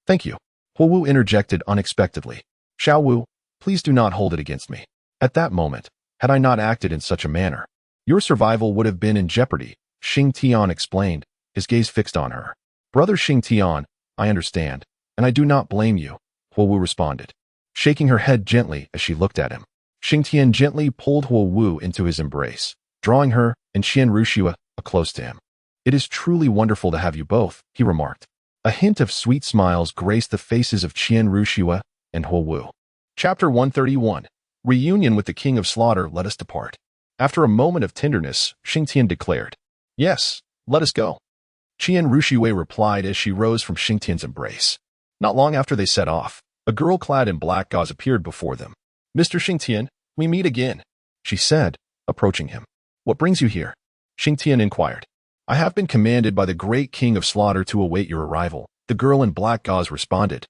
Thank you, Huowu interjected unexpectedly. Xiaowu, please do not hold it against me. At that moment, had I not acted in such a manner, your survival would have been in jeopardy, Xing Tian explained, his gaze fixed on her. Brother Xing Tian, I understand, and I do not blame you, Huowu responded, shaking her head gently as she looked at him. Xing Tian gently pulled Huowu into his embrace, drawing her and Qian Rinxue close to him. It is truly wonderful to have you both, he remarked. A hint of sweet smiles graced the faces of Qian Rinxue and Huowu. Chapter 131. Reunion with the King of Slaughter. Let us depart. After a moment of tenderness, Xing Tian declared, Yes, let us go. Qian Rinxue replied as she rose from Xing Tian's embrace. Not long after they set off, a girl clad in black gauze appeared before them. Mr. Xing Tian, we meet again, she said, approaching him. What brings you here? Xing Tian inquired. I have been commanded by the great King of Slaughter to await your arrival, the girl in black gauze responded.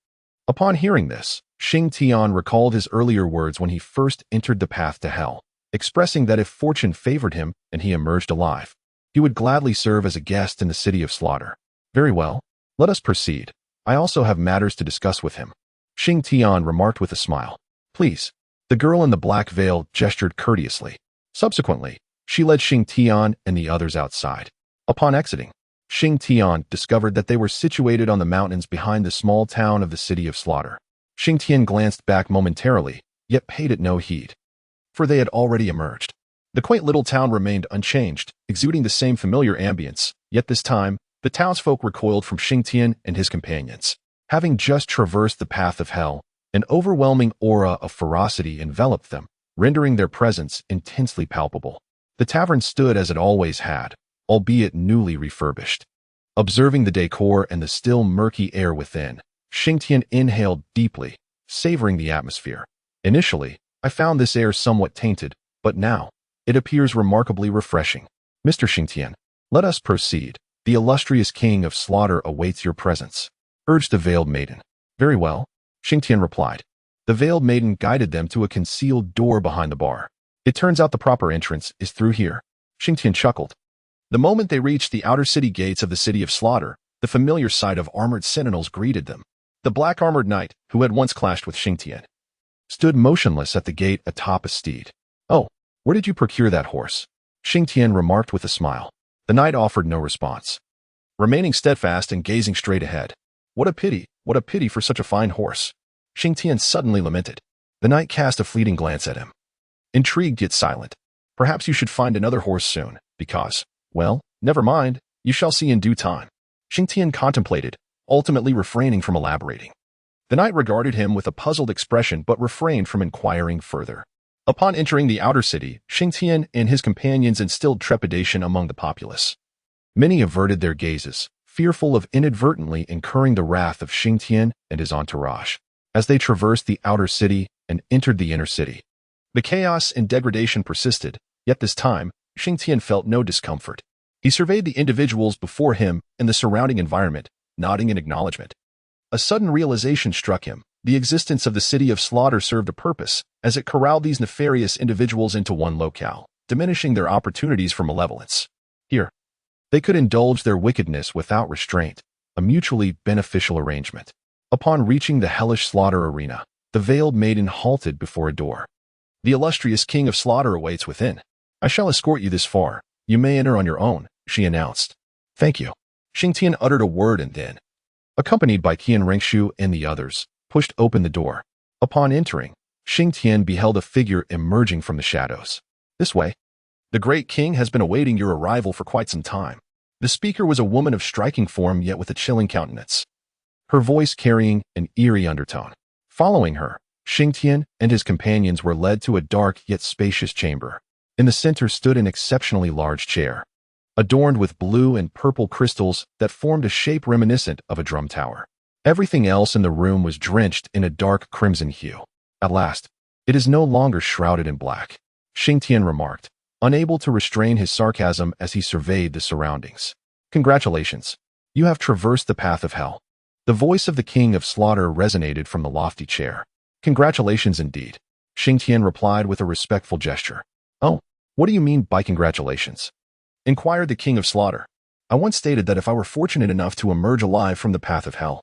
Upon hearing this, Xing Tian recalled his earlier words when he first entered the path to hell. expressing that if fortune favored him and he emerged alive, he would gladly serve as a guest in the city of slaughter. Very well, let us proceed. I also have matters to discuss with him, Xing Tian remarked with a smile. Please. The girl in the black veil gestured courteously. Subsequently, she led Xing Tian and the others outside. Upon exiting, Xing Tian discovered that they were situated on the mountains behind the small town of the city of slaughter. Xing Tian glanced back momentarily, yet paid it no heed, for they had already emerged. The quaint little town remained unchanged, exuding the same familiar ambience, yet this time, the townsfolk recoiled from Xing Tian and his companions. Having just traversed the path of hell, an overwhelming aura of ferocity enveloped them, rendering their presence intensely palpable. The tavern stood as it always had, albeit newly refurbished. Observing the decor and the still murky air within, Xing Tian inhaled deeply, savoring the atmosphere. Initially, I found this air somewhat tainted, but now, it appears remarkably refreshing. Mr. Xing Tian, let us proceed. The illustrious king of slaughter awaits your presence, urged the veiled maiden. Very well, Xing Tian replied. The veiled maiden guided them to a concealed door behind the bar. It turns out the proper entrance is through here. Xing Tian chuckled. The moment they reached the outer city gates of the city of slaughter, the familiar sight of armored sentinels greeted them. The black-armored knight, who had once clashed with Xing Tian, stood motionless at the gate atop a steed. Oh, where did you procure that horse? Xing Tian remarked with a smile. The knight offered no response, remaining steadfast and gazing straight ahead. What a pity for such a fine horse, Xing Tian suddenly lamented. The knight cast a fleeting glance at him, intrigued yet silent. Perhaps you should find another horse soon, because, well, never mind, you shall see in due time. Xing Tian contemplated, ultimately refraining from elaborating. The knight regarded him with a puzzled expression but refrained from inquiring further. Upon entering the outer city, Xing Tian and his companions instilled trepidation among the populace. Many averted their gazes, fearful of inadvertently incurring the wrath of Xing Tian and his entourage, as they traversed the outer city and entered the inner city. The chaos and degradation persisted, yet this time, Xing Tian felt no discomfort. He surveyed the individuals before him and the surrounding environment, nodding in acknowledgement. A sudden realization struck him. The existence of the city of slaughter served a purpose, as it corralled these nefarious individuals into one locale, diminishing their opportunities for malevolence. Here, they could indulge their wickedness without restraint, a mutually beneficial arrangement. Upon reaching the hellish slaughter arena, the veiled maiden halted before a door. The illustrious king of slaughter awaits within. I shall escort you this far. You may enter on your own, she announced. Thank you. Xing Tian uttered a word and then, accompanied by Qian Rengshu and the others, pushed open the door. Upon entering, Xing Tian beheld a figure emerging from the shadows. This way. The great king has been awaiting your arrival for quite some time. The speaker was a woman of striking form yet with a chilling countenance, her voice carrying an eerie undertone. Following her, Xing Tian and his companions were led to a dark yet spacious chamber. In the center stood an exceptionally large chair, adorned with blue and purple crystals that formed a shape reminiscent of a drum tower. Everything else in the room was drenched in a dark crimson hue. At last, it is no longer shrouded in black, Xing Tian remarked, unable to restrain his sarcasm as he surveyed the surroundings. Congratulations. You have traversed the path of hell. The voice of the king of slaughter resonated from the lofty chair. Congratulations indeed, Xing Tian replied with a respectful gesture. Oh, what do you mean by congratulations? Inquired the king of slaughter. I once stated that if I were fortunate enough to emerge alive from the path of hell,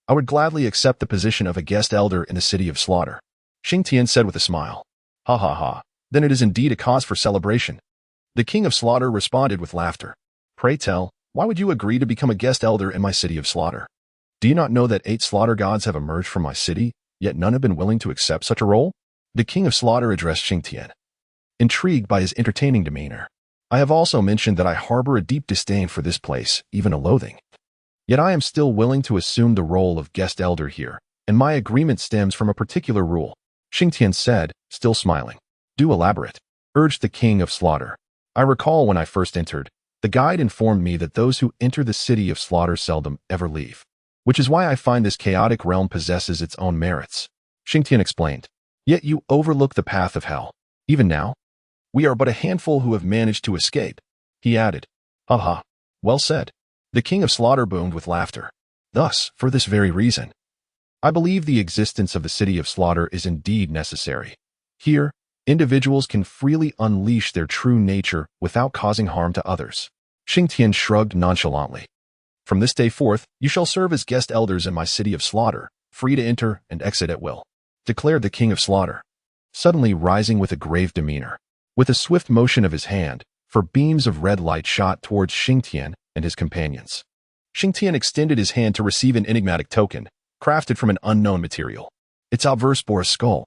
I would gladly accept the position of a guest elder in the city of slaughter, Xing Tian said with a smile. Ha ha ha, then it is indeed a cause for celebration. The king of slaughter responded with laughter. Pray tell, why would you agree to become a guest elder in my city of slaughter? Do you not know that 8 slaughter gods have emerged from my city, yet none have been willing to accept such a role? The king of slaughter addressed Xing Tian, intrigued by his entertaining demeanor. I have also mentioned that I harbor a deep disdain for this place, even a loathing. Yet I am still willing to assume the role of guest elder here, and my agreement stems from a particular rule, Xing Tian said, still smiling. Do elaborate, urged the king of slaughter. I recall when I first entered, the guide informed me that those who enter the city of slaughter seldom ever leave, which is why I find this chaotic realm possesses its own merits, Xing Tian explained. Yet you overlook the path of hell. Even now, we are but a handful who have managed to escape, he added. Ha ha, well said. The king of slaughter boomed with laughter. Thus, for this very reason, I believe the existence of the city of slaughter is indeed necessary. Here, individuals can freely unleash their true nature without causing harm to others. Xing Tian shrugged nonchalantly. From this day forth, you shall serve as guest elders in my city of slaughter, free to enter and exit at will, declared the king of slaughter, suddenly rising with a grave demeanor. With a swift motion of his hand, for beams of red light shot towards Xing Tian and his companions. Xing Tian extended his hand to receive an enigmatic token, crafted from an unknown material. Its obverse bore a skull,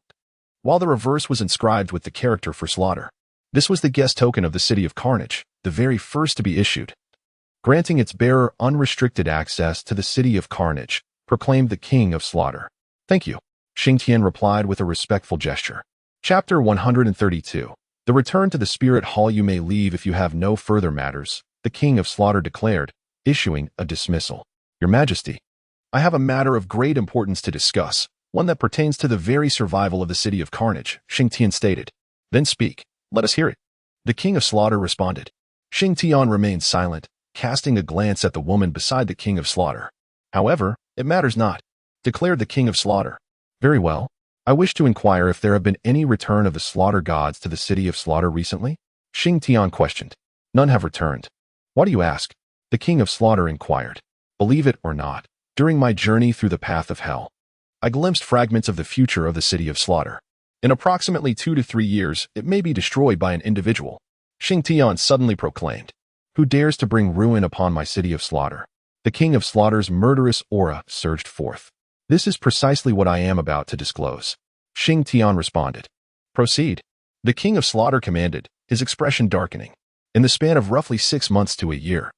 while the reverse was inscribed with the character for slaughter. This was the guest token of the city of Carnage, the very first to be issued, granting its bearer unrestricted access to the city of Carnage, proclaimed the king of slaughter. Thank you, Xing Tian replied with a respectful gesture. Chapter 132. The return to the spirit hall. You may leave if you have no further matters, the king of slaughter declared, issuing a dismissal. Your Majesty, I have a matter of great importance to discuss, one that pertains to the very survival of the city of Carnage, Xing Tian stated. Then speak, let us hear it. The king of slaughter responded. Xing Tian remained silent, casting a glance at the woman beside the king of slaughter. However, it matters not, declared the king of slaughter. Very well. I wish to inquire if there have been any return of the slaughter gods to the city of slaughter recently? Xing Tian questioned. None have returned. Why do you ask? The king of slaughter inquired. Believe it or not, during my journey through the path of hell, I glimpsed fragments of the future of the city of slaughter. In approximately 2 to 3 years, it may be destroyed by an individual, Xing Tian suddenly proclaimed. Who dares to bring ruin upon my city of slaughter? The king of slaughter's murderous aura surged forth. This is precisely what I am about to disclose. Xing Tian responded. Proceed. The king of slaughter commanded, his expression darkening. In the span of roughly 6 months to a year,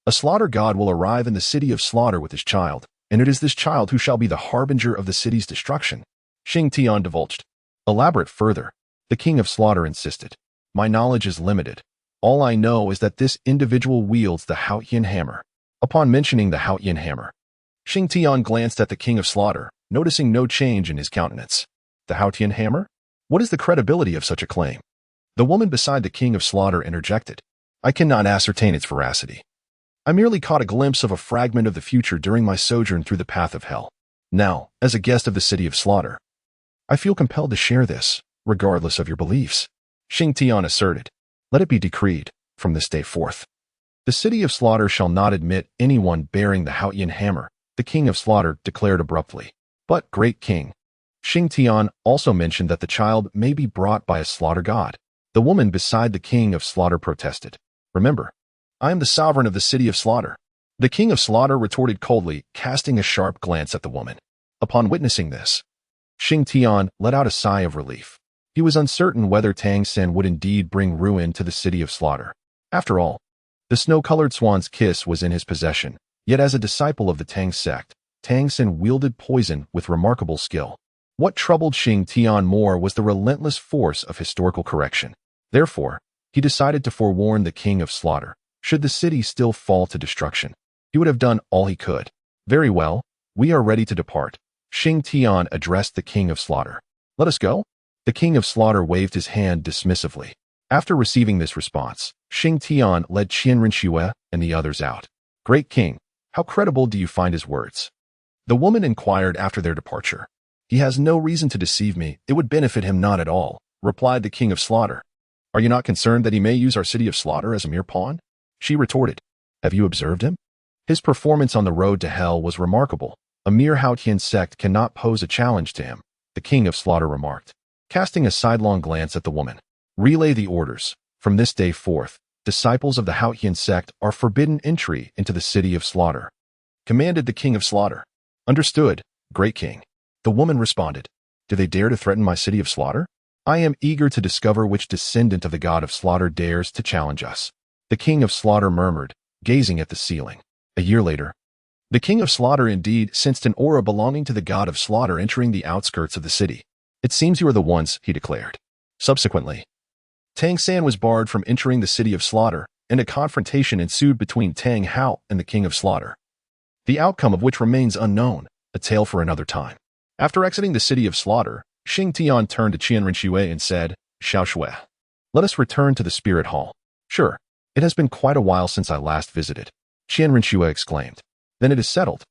a slaughter god will arrive in the city of slaughter with his child, and it is this child who shall be the harbinger of the city's destruction. Xing Tian divulged. Elaborate further. The king of slaughter insisted. My knowledge is limited. All I know is that this individual wields the Haotian hammer. Upon mentioning the Haotian hammer, Xing Tian glanced at the king of slaughter, noticing no change in his countenance. The Haotian hammer? What is the credibility of such a claim? The woman beside the king of slaughter interjected. I cannot ascertain its veracity. I merely caught a glimpse of a fragment of the future during my sojourn through the path of hell. Now, as a guest of the city of slaughter, I feel compelled to share this, regardless of your beliefs. Xing Tian asserted. Let it be decreed, from this day forth, the city of slaughter shall not admit anyone bearing the Haotian hammer, the king of slaughter declared abruptly. But, great king, Xing Tian also mentioned that the child may be brought by a slaughter god. The woman beside the king of slaughter protested. Remember, I am the sovereign of the city of slaughter. The king of slaughter retorted coldly, casting a sharp glance at the woman. Upon witnessing this, Xing Tian let out a sigh of relief. He was uncertain whether Tang Sen would indeed bring ruin to the city of slaughter. After all, the snow-colored swan's kiss was in his possession, yet as a disciple of the Tang sect, Tang Sen wielded poison with remarkable skill. What troubled Xing Tian more was the relentless force of historical correction. Therefore, he decided to forewarn the king of slaughter. Should the city still fall to destruction, he would have done all he could. Very well, we are ready to depart. Xing Tian addressed the king of slaughter. Let us go? The king of slaughter waved his hand dismissively. After receiving this response, Xing Tian led Qian Rinxue and the others out. Great king, how credible do you find his words? The woman inquired after their departure. He has no reason to deceive me. It would benefit him not at all, replied the king of slaughter. Are you not concerned that he may use our city of slaughter as a mere pawn? She retorted. Have you observed him? His performance on the road to hell was remarkable. A mere Haotian sect cannot pose a challenge to him, the king of slaughter remarked, casting a sidelong glance at the woman. Relay the orders. From this day forth, disciples of the Haotian sect are forbidden entry into the city of slaughter, commanded the king of slaughter. Understood, great king. The woman responded. Do they dare to threaten my city of slaughter? I am eager to discover which descendant of the god of slaughter dares to challenge us. The king of slaughter murmured, gazing at the ceiling. A year later, the king of slaughter indeed sensed an aura belonging to the god of slaughter entering the outskirts of the city. It seems you are the ones, he declared. Subsequently, Tang San was barred from entering the city of slaughter, and a confrontation ensued between Tang Hao and the king of slaughter, the outcome of which remains unknown, a tale for another time. After exiting the city of slaughter, Xing Tian turned to Qian Rinxue and said, Xiao Shui, let us return to the spirit hall. Sure, it has been quite a while since I last visited. Qian Rinxue exclaimed. Then it is settled.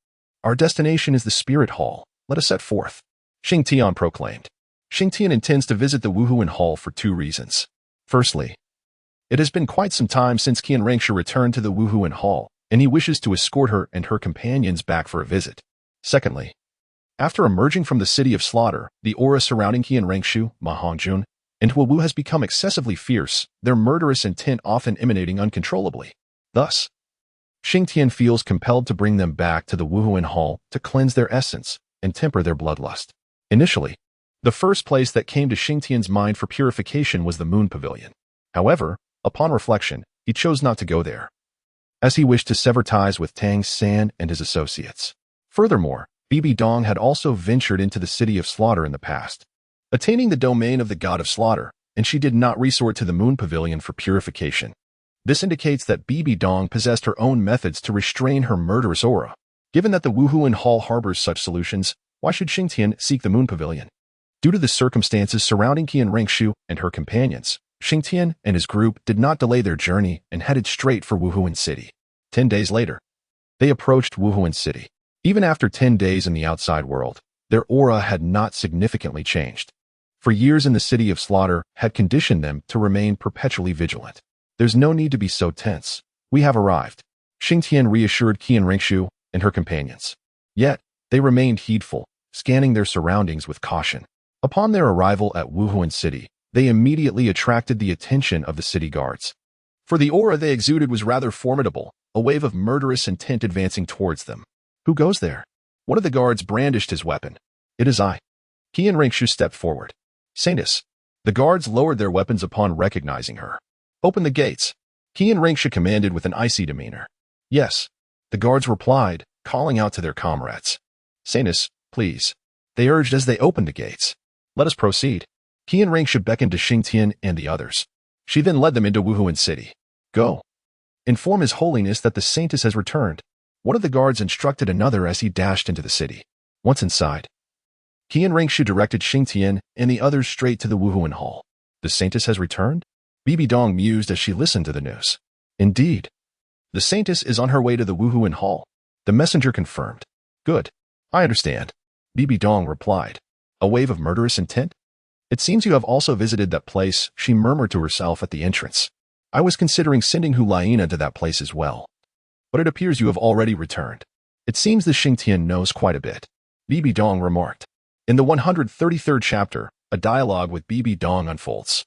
Our destination is the spirit hall. Let us set forth. Xing Tian proclaimed. Xing Tian intends to visit the Wuhuan Hall for two reasons. Firstly, it has been quite some time since Qian Rengshu returned to the Wuhuan Hall, and he wishes to escort her and her companions back for a visit. Secondly, after emerging from the city of slaughter, the aura surrounding Qian Rengshu, Ma Hongjun, and Huowu has become excessively fierce, their murderous intent often emanating uncontrollably. Thus, Xing Tian feels compelled to bring them back to the Wuhuan Hall to cleanse their essence and temper their bloodlust. Initially, the first place that came to Xing Tian's mind for purification was the Moon Pavilion. However, upon reflection, he chose not to go there, as he wished to sever ties with Tang San and his associates. Furthermore, Bibi Dong had also ventured into the city of slaughter in the past, attaining the domain of the god of slaughter, and she did not resort to the Moon Pavilion for purification. This indicates that Bibi Dong possessed her own methods to restrain her murderous aura. Given that the Wuhuan Hall harbors such solutions, why should Xing Tian seek the Moon Pavilion? Due to the circumstances surrounding Qian Rengshu and her companions, Xing Tian and his group did not delay their journey and headed straight for Wuhuan City. 10 days later, they approached Wuhuan City. Even after 10 days in the outside world, their aura had not significantly changed. For years in the city of slaughter had conditioned them to remain perpetually vigilant. There's no need to be so tense. We have arrived. Xing Tian reassured Qian Rengshu and her companions. Yet, they remained heedful, scanning their surroundings with caution. Upon their arrival at Wuhuan City, they immediately attracted the attention of the city guards. For the aura they exuded was rather formidable, a wave of murderous intent advancing towards them. Who goes there? One of the guards brandished his weapon. It is I. Qian Rengshu stepped forward. Saintess. The guards lowered their weapons upon recognizing her. Open the gates. Qian Rengshu commanded with an icy demeanor. Yes. The guards replied, calling out to their comrades. Saintess, please. They urged as they opened the gates. Let us proceed. Qian Rengshu beckoned to Xing Tian and the others. She then led them into Wuhuan City. Go. Inform His Holiness that the Saintess has returned. One of the guards instructed another as he dashed into the city. Once inside, Qian Rengshu directed Xing Tian and the others straight to the Wuhuan Hall. The Saintess has returned? Bibi Dong mused as she listened to the news. Indeed. The Saintess is on her way to the Wuhuan Hall. The messenger confirmed. Good. I understand. Bibi Dong replied. A wave of murderous intent? It seems you have also visited that place, she murmured to herself at the entrance. I was considering sending Hulaina to that place as well. But it appears you have already returned. It seems the Xing Tian knows quite a bit. Bibi Dong remarked. In the 133rd chapter, a dialogue with Bibi Dong unfolds.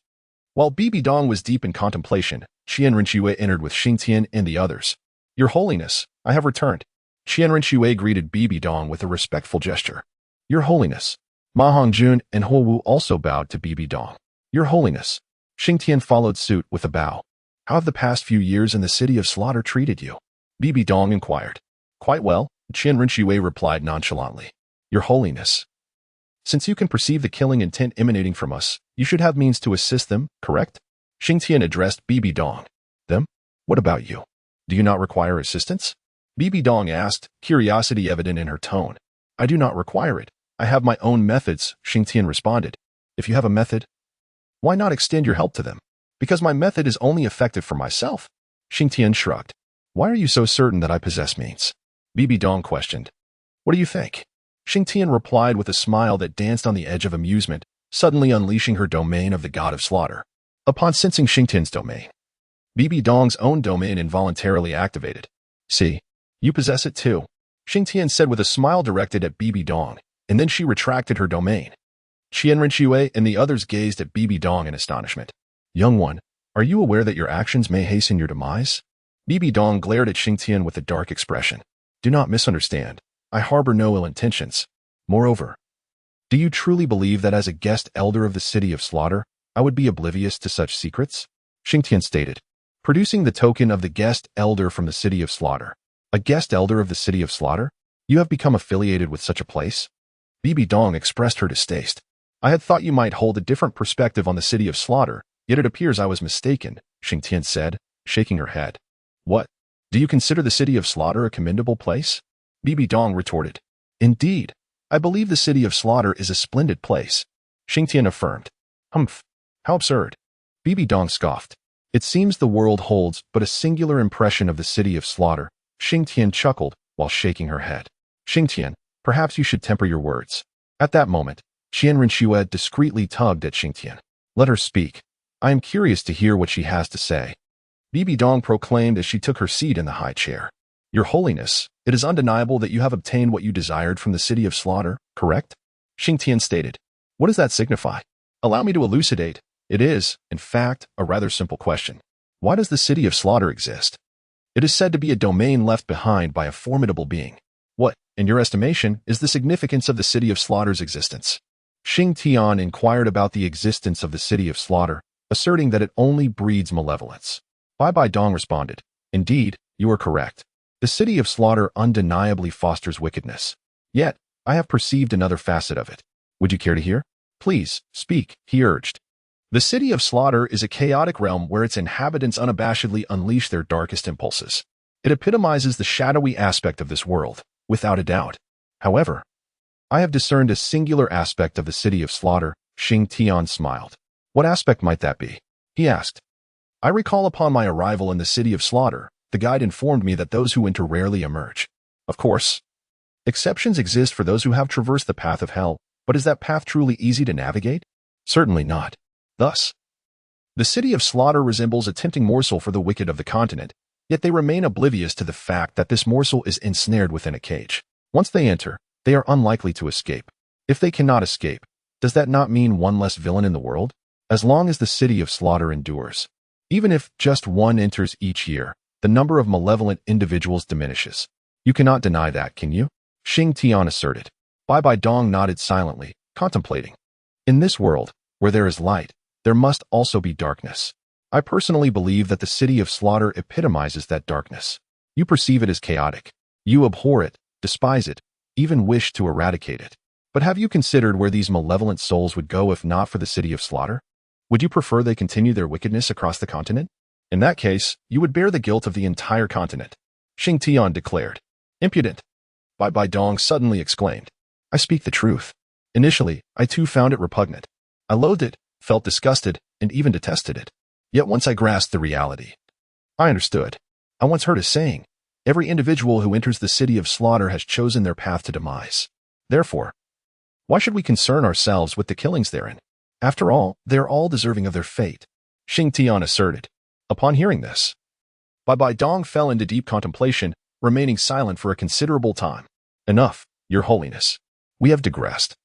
While Bibi Dong was deep in contemplation, Qian Renshue entered with Xing Tian and the others. Your Holiness, I have returned. Qian Renshue greeted Bibi Dong with a respectful gesture. Your Holiness. Ma Hongjun and Huowu also bowed to Bibi Dong. Your Holiness. Xing Tian followed suit with a bow. How have the past few years in the city of slaughter treated you? Bibi Dong inquired. Quite well, Qian Renshue replied nonchalantly. Your Holiness. Since you can perceive the killing intent emanating from us, you should have means to assist them, correct? Xing Tian addressed Bibi Dong. Them? What about you? Do you not require assistance? Bibi Dong asked, curiosity evident in her tone. I do not require it. I have my own methods, Xing Tian responded. If you have a method, why not extend your help to them? Because my method is only effective for myself. Xing Tian shrugged. Why are you so certain that I possess means? Bibi Dong questioned. What do you think? Xing Tian replied with a smile that danced on the edge of amusement, suddenly unleashing her domain of the god of slaughter. Upon sensing Xing Tian's domain, Bibi Dong's own domain involuntarily activated. See, you possess it too, Xing Tian said with a smile directed at Bibi Dong, and then she retracted her domain. Qian Renshue and the others gazed at Bibi Dong in astonishment. Young one, are you aware that your actions may hasten your demise? Bibi Dong glared at Xing Tian with a dark expression. Do not misunderstand. I harbor no ill intentions. Moreover, do you truly believe that as a guest elder of the city of slaughter, I would be oblivious to such secrets? Xing Tian stated, producing the token of the guest elder from the city of slaughter. A guest elder of the city of slaughter? You have become affiliated with such a place? Bibi Dong expressed her distaste. I had thought you might hold a different perspective on the city of slaughter, yet it appears I was mistaken, Xing Tian said, shaking her head. What? Do you consider the city of slaughter a commendable place? Bibi Dong retorted. Indeed, I believe the city of slaughter is a splendid place. Xing Tian affirmed. Humph, how absurd. Bibi Dong scoffed. It seems the world holds but a singular impression of the city of slaughter. Xing Tian chuckled while shaking her head. Xing Tian, perhaps you should temper your words. At that moment, Qian Rinxue discreetly tugged at Xing Tian. Let her speak. I am curious to hear what she has to say. Bibi Dong proclaimed as she took her seat in the high chair. Your Holiness, it is undeniable that you have obtained what you desired from the city of slaughter, correct? Xing Tian stated. What does that signify? Allow me to elucidate. It is, in fact, a rather simple question. Why does the city of slaughter exist? It is said to be a domain left behind by a formidable being. What, in your estimation, is the significance of the city of slaughter's existence? Xing Tian inquired about the existence of the city of slaughter, asserting that it only breeds malevolence. Bai Dong responded, Indeed, you are correct. The city of slaughter undeniably fosters wickedness. Yet, I have perceived another facet of it. Would you care to hear? Please, speak, he urged. The city of slaughter is a chaotic realm where its inhabitants unabashedly unleash their darkest impulses. It epitomizes the shadowy aspect of this world, without a doubt. However, I have discerned a singular aspect of the city of slaughter. Xing Tian smiled. What aspect might that be? He asked. I recall upon my arrival in the city of slaughter, the guide informed me that those who enter rarely emerge. Of course, exceptions exist for those who have traversed the path of hell, but is that path truly easy to navigate? Certainly not. Thus, the city of slaughter resembles a tempting morsel for the wicked of the continent, yet they remain oblivious to the fact that this morsel is ensnared within a cage. Once they enter, they are unlikely to escape. If they cannot escape, does that not mean one less villain in the world? As long as the city of slaughter endures, even if just one enters each year, the number of malevolent individuals diminishes. You cannot deny that, can you? Xing Tian asserted. Bai Dong nodded silently, contemplating. In this world, where there is light, there must also be darkness. I personally believe that the city of slaughter epitomizes that darkness. You perceive it as chaotic. You abhor it, despise it, even wish to eradicate it. But have you considered where these malevolent souls would go if not for the city of slaughter? Would you prefer they continue their wickedness across the continent? In that case, you would bear the guilt of the entire continent. Xing Tian declared. Impudent! Bai Dong suddenly exclaimed. I speak the truth. Initially, I too found it repugnant. I loathed it, felt disgusted, and even detested it. Yet once I grasped the reality, I understood. I once heard a saying, every individual who enters the city of slaughter has chosen their path to demise. Therefore, why should we concern ourselves with the killings therein? After all, they are all deserving of their fate, Xing Tian asserted. Upon hearing this, Bai Dong fell into deep contemplation, remaining silent for a considerable time. Enough, Your Holiness. We have digressed.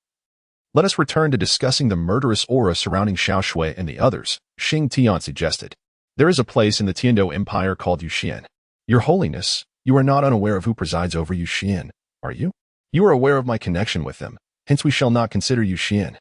Let us return to discussing the murderous aura surrounding Xiao Shui and the others, Xing Tian suggested. There is a place in the Tiando Empire called Yuxian. Your Holiness, you are not unaware of who presides over Yuxian, are you? You are aware of my connection with them, hence we shall not consider Yuxian.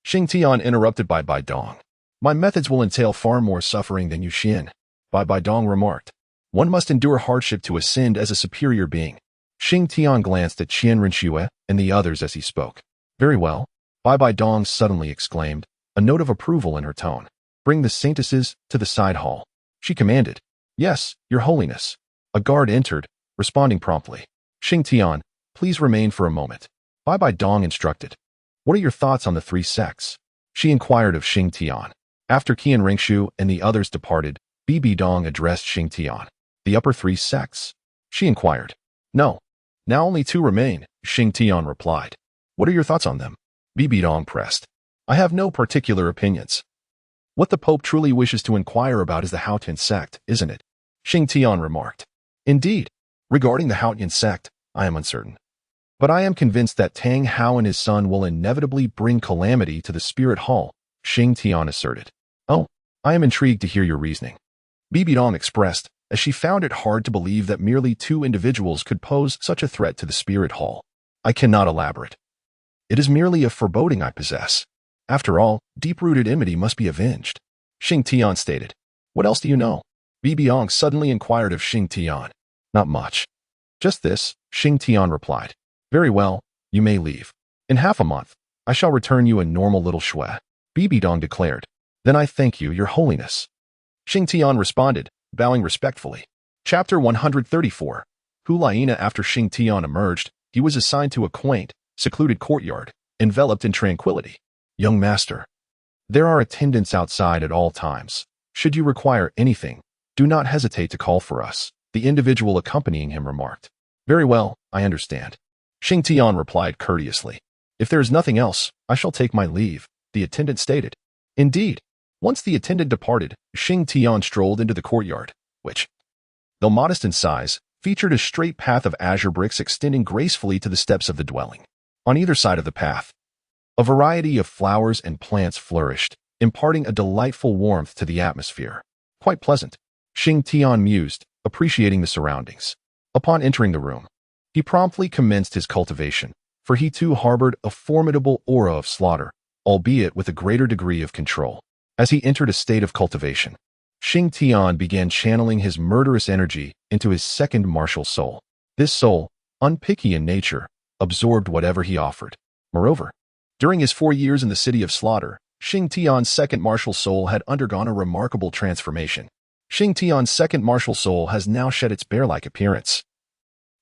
Xing Tian interrupted Bai Dong. My methods will entail far more suffering than Yuxian, Bai Dong remarked. One must endure hardship to ascend as a superior being. Xing Tian glanced at Qian Rinxue and the others as he spoke. Very well, Bai Dong suddenly exclaimed, a note of approval in her tone. Bring the saintesses to the side hall. She commanded. Yes, Your Holiness. A guard entered, responding promptly. Xing Tian, please remain for a moment. Bai Dong instructed. What are your thoughts on the three sects? She inquired of Xing Tian. After Qian Ringshu and the others departed, Bibi Dong addressed Xing Tian. The upper three sects? She inquired. No. Now only two remain, Xing Tian replied. What are your thoughts on them? Bibi Dong pressed. I have no particular opinions. What the Pope truly wishes to inquire about is the Haotian sect, isn't it? Xing Tian remarked. Indeed. Regarding the Haotian sect, I am uncertain. But I am convinced that Tang Hao and his son will inevitably bring calamity to the spirit hall, Xing Tian asserted. Oh, I am intrigued to hear your reasoning. Bibi Dong expressed, as she found it hard to believe that merely two individuals could pose such a threat to the spirit hall. I cannot elaborate. It is merely a foreboding I possess. After all, deep-rooted enmity must be avenged. Xing Tian stated. What else do you know? Bibi Dong suddenly inquired of Xing Tian. Not much. Just this, Xing Tian replied. Very well, you may leave. In half a month, I shall return you a normal little shui, Bibi Dong declared. Then I thank you, Your Holiness. Xing Tian responded, bowing respectfully. Chapter 134. Hulaina. After Xing Tian emerged, he was assigned to a quaint, secluded courtyard, enveloped in tranquility. Young master, there are attendants outside at all times. Should you require anything, do not hesitate to call for us, the individual accompanying him remarked. Very well, I understand. Xing Tian replied courteously. If there is nothing else, I shall take my leave, the attendant stated. Indeed. Once the attendant departed, Xing Tian strolled into the courtyard, which, though modest in size, featured a straight path of azure bricks extending gracefully to the steps of the dwelling. On either side of the path, a variety of flowers and plants flourished, imparting a delightful warmth to the atmosphere. Quite pleasant, Xing Tian mused, appreciating the surroundings. Upon entering the room, he promptly commenced his cultivation, for he too harbored a formidable aura of slaughter, albeit with a greater degree of control. As he entered a state of cultivation, Xing Tian began channeling his murderous energy into his second martial soul. This soul, unpicky in nature, absorbed whatever he offered. Moreover, during his 4 years in the city of slaughter, Xing Tian's second martial soul had undergone a remarkable transformation. Xing Tian's second martial soul has now shed its bear-like appearance.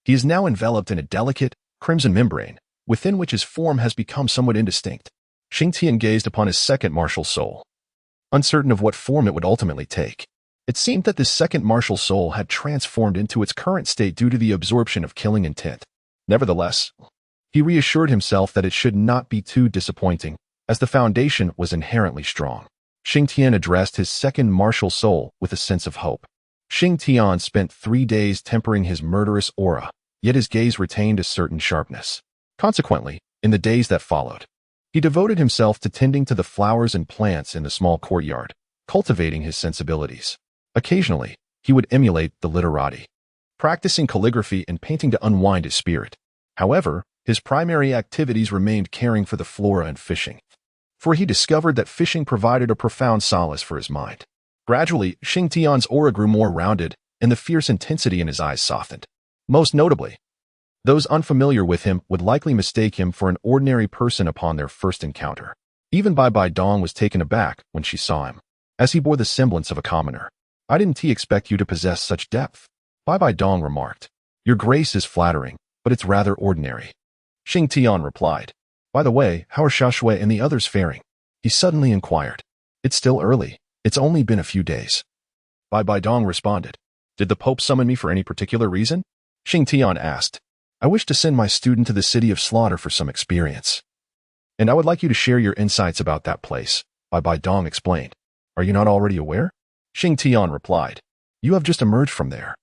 He is now enveloped in a delicate, crimson membrane, within which his form has become somewhat indistinct. Xing Tian gazed upon his second martial soul, uncertain of what form it would ultimately take. It seemed that this second martial soul had transformed into its current state due to the absorption of killing intent. Nevertheless, he reassured himself that it should not be too disappointing, as the foundation was inherently strong. Xing Tian addressed his second martial soul with a sense of hope. Xing Tian spent 3 days tempering his murderous aura, yet his gaze retained a certain sharpness. Consequently, in the days that followed, he devoted himself to tending to the flowers and plants in the small courtyard, cultivating his sensibilities. Occasionally, he would emulate the literati, practicing calligraphy and painting to unwind his spirit. However, his primary activities remained caring for the flora and fishing, for he discovered that fishing provided a profound solace for his mind. Gradually, Xing Tian's aura grew more rounded, and the fierce intensity in his eyes softened. Most notably, those unfamiliar with him would likely mistake him for an ordinary person upon their first encounter. Even Bai Dong was taken aback when she saw him, as he bore the semblance of a commoner. I didn't expect you to possess such depth, Bai Dong remarked. Your grace is flattering, but it's rather ordinary. Xing Tian replied. By the way, how are Xiaoshui and the others faring? He suddenly inquired. It's still early. It's only been a few days. Bai Dong responded. Did the Pope summon me for any particular reason? Xing Tian asked. I wish to send my student to the city of slaughter for some experience. And I would like you to share your insights about that place, Bai Dong explained. Are you not already aware? Xing Tian replied. You have just emerged from there.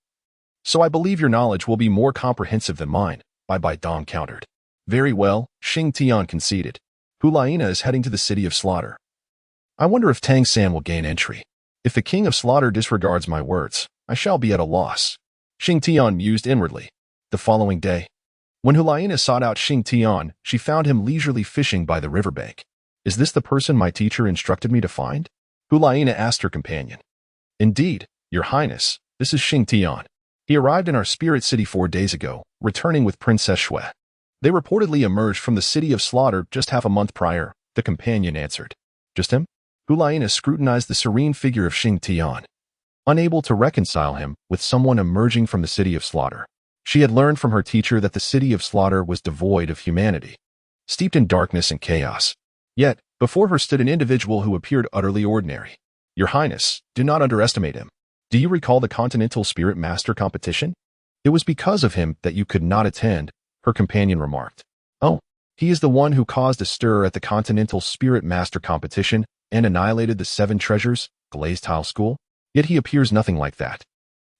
So I believe your knowledge will be more comprehensive than mine, Bai Dong countered. Very well, Xing Tian conceded. Hulaina is heading to the city of slaughter. I wonder if Tang San will gain entry. If the king of slaughter disregards my words, I shall be at a loss. Xing Tian mused inwardly. The following day, when Hulaina sought out Xing Tian, she found him leisurely fishing by the riverbank. Is this the person my teacher instructed me to find? Hulaina asked her companion. Indeed, your highness, this is Xing Tian. He arrived in our spirit city 4 days ago, returning with Princess Shui. They reportedly emerged from the city of slaughter just half a month prior, the companion answered. Just him? Hulaina scrutinized the serene figure of Xing Tian, unable to reconcile him with someone emerging from the city of slaughter. She had learned from her teacher that the city of slaughter was devoid of humanity, steeped in darkness and chaos. Yet, before her stood an individual who appeared utterly ordinary. Your highness, do not underestimate him. Do you recall the Continental Spirit Master competition? It was because of him that you could not attend, her companion remarked. Oh, he is the one who caused a stir at the Continental Spirit Master competition and annihilated the 7 treasures, Glazed Tile School? Yet he appears nothing like that.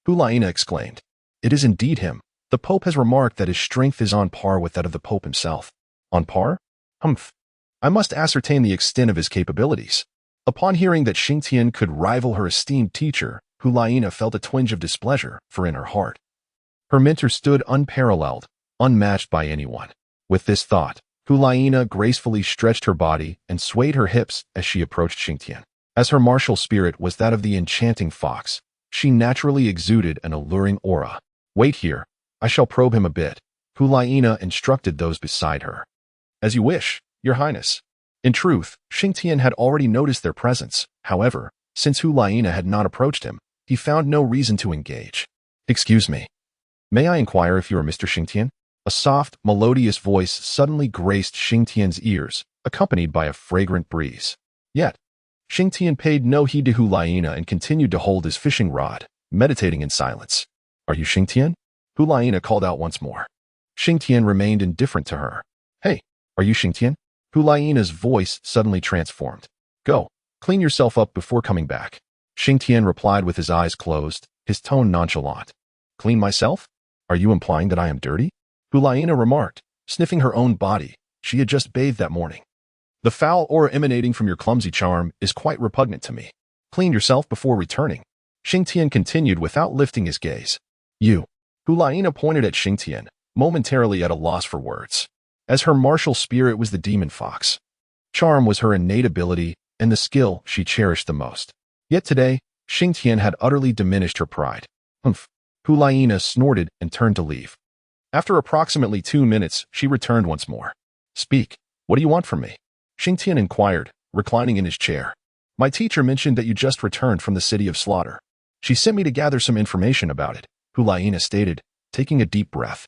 Hulaina exclaimed. It is indeed him. The Pope has remarked that his strength is on par with that of the Pope himself. On par? Humph. I must ascertain the extent of his capabilities. Upon hearing that Xing Tian could rival her esteemed teacher, Hulaina felt a twinge of displeasure, for in her heart, her mentor stood unparalleled, unmatched by anyone. With this thought, Hulaina gracefully stretched her body and swayed her hips as she approached Xing Tian. As her martial spirit was that of the enchanting fox, she naturally exuded an alluring aura. Wait here. I shall probe him a bit, Hulaina instructed those beside her. As you wish, your highness. In truth, Xing Tian had already noticed their presence. However, since Hulaina had not approached him, he found no reason to engage. Excuse me. May I inquire if you are Mr. Xing Tian? A soft, melodious voice suddenly graced Xing Tian's ears, accompanied by a fragrant breeze. Yet, Xing Tian paid no heed to Hulaina and continued to hold his fishing rod, meditating in silence. Are you Xing Tian? Hulaina called out once more. Xing Tian remained indifferent to her. Hey, Are you Xing Tian? Hulaina's voice suddenly transformed. Go, clean yourself up before coming back. Xing Tian replied with his eyes closed, his tone nonchalant. Clean myself? Are you implying that I am dirty? Hulaina remarked, sniffing her own body. She had just bathed that morning. The foul aura emanating from your clumsy charm is quite repugnant to me. Clean yourself before returning. Xing Tian continued without lifting his gaze. You. Hulaina pointed at Xing Tian, momentarily at a loss for words. As her martial spirit was the demon fox. Charm was her innate ability and the skill she cherished the most. Yet today, Xing Tian had utterly diminished her pride. Humph. Hulaina snorted and turned to leave. After approximately 2 minutes, she returned once more. Speak. What do you want from me? Xing Tian inquired, reclining in his chair. My teacher mentioned that you just returned from the city of slaughter. She sent me to gather some information about it, Hulaina stated, taking a deep breath.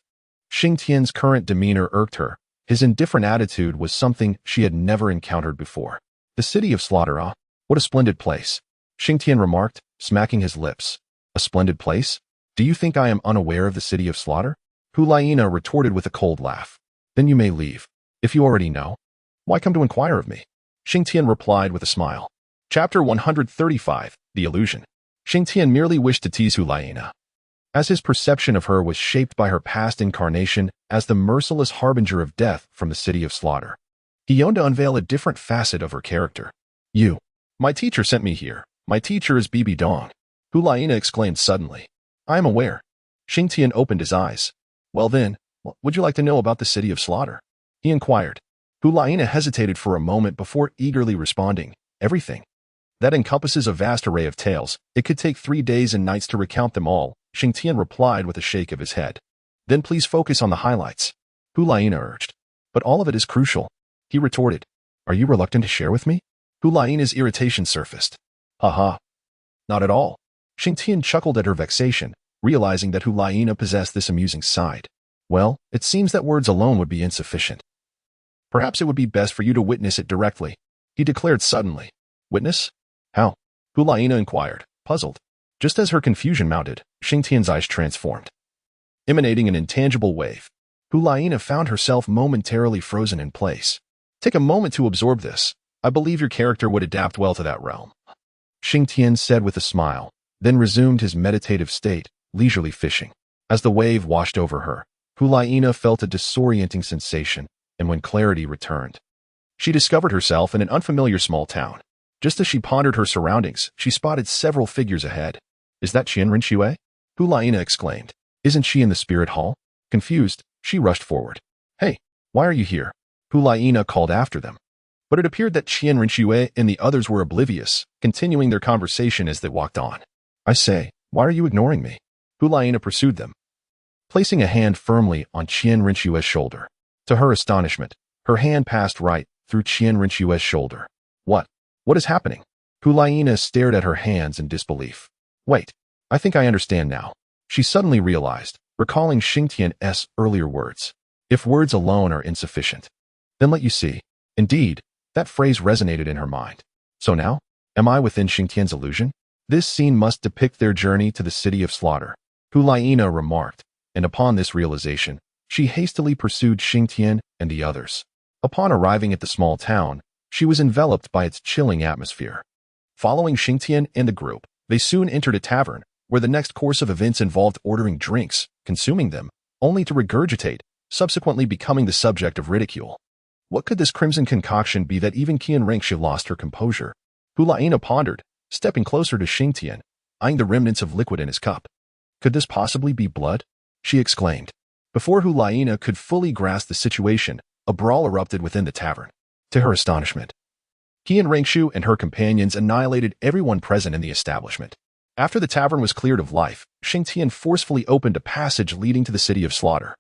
Xing Tian's current demeanor irked her. His indifferent attitude was something she had never encountered before. The city of slaughter, ah? What a splendid place. Xing Tian remarked, smacking his lips. A splendid place? Do you think I am unaware of the city of slaughter? Hulaina retorted with a cold laugh. Then you may leave. If you already know, why come to inquire of me? Xing Tian replied with a smile. Chapter 135, The Illusion. Xing Tian merely wished to tease Hulaina, as his perception of her was shaped by her past incarnation as the merciless harbinger of death from the city of slaughter. He yearned to unveil a different facet of her character. You. My teacher sent me here. My teacher is Bibi Dong. Hulaina exclaimed suddenly. I am aware. Xing Tian opened his eyes. Well then, what would you like to know about the city of slaughter? He inquired. Hulaina hesitated for a moment before eagerly responding. Everything. That encompasses a vast array of tales. It could take 3 days and nights to recount them all, Xing Tian replied with a shake of his head. Then please focus on the highlights. Hulaina urged. But all of it is crucial. He retorted. Are you reluctant to share with me? Hulaina's irritation surfaced. Haha. Not at all. Xing Tian chuckled at her vexation, realizing that Hulaina possessed this amusing side. Well, it seems that words alone would be insufficient. Perhaps it would be best for you to witness it directly, he declared suddenly. Witness? How? Hulaina inquired, puzzled. Just as her confusion mounted, Xing Tian's eyes transformed. Emanating an intangible wave, Hulaina found herself momentarily frozen in place. Take a moment to absorb this. I believe your character would adapt well to that realm. Xing Tian said with a smile, then resumed his meditative state, leisurely fishing. As the wave washed over her, Hulaina felt a disorienting sensation, and when clarity returned, she discovered herself in an unfamiliar small town. Just as she pondered her surroundings, she spotted several figures ahead. Is that Qian Rinxue? Hulaina exclaimed. Isn't she in the spirit hall? Confused, she rushed forward. Hey, why are you here? Hulaina called after them. But it appeared that Qian Rinxue and the others were oblivious, continuing their conversation as they walked on. I say, why are you ignoring me? Hulaina pursued them, placing a hand firmly on Qian Rinxue's shoulder. To her astonishment, her hand passed right through Qian Rinxue's shoulder. What? What is happening? Hulaina stared at her hands in disbelief. Wait, I think I understand now. She suddenly realized, recalling Xing Tian's earlier words. If words alone are insufficient, then let you see. Indeed, that phrase resonated in her mind. So now, am I within Xing Tian's illusion? This scene must depict their journey to the city of slaughter, Hulaina remarked, and upon this realization, she hastily pursued Xing Tian and the others. Upon arriving at the small town, she was enveloped by its chilling atmosphere. Following Xing Tian and the group, they soon entered a tavern, where the next course of events involved ordering drinks, consuming them, only to regurgitate, subsequently becoming the subject of ridicule. What could this crimson concoction be that even Qian Rinxue lost her composure? Hulaina pondered, stepping closer to Xing Tian, eyeing the remnants of liquid in his cup. Could this possibly be blood? She exclaimed. Before Hulaina could fully grasp the situation, a brawl erupted within the tavern. To her astonishment, Qian Rinxue and her companions annihilated everyone present in the establishment. After the tavern was cleared of life, Xing Tian forcefully opened a passage leading to the city of slaughter.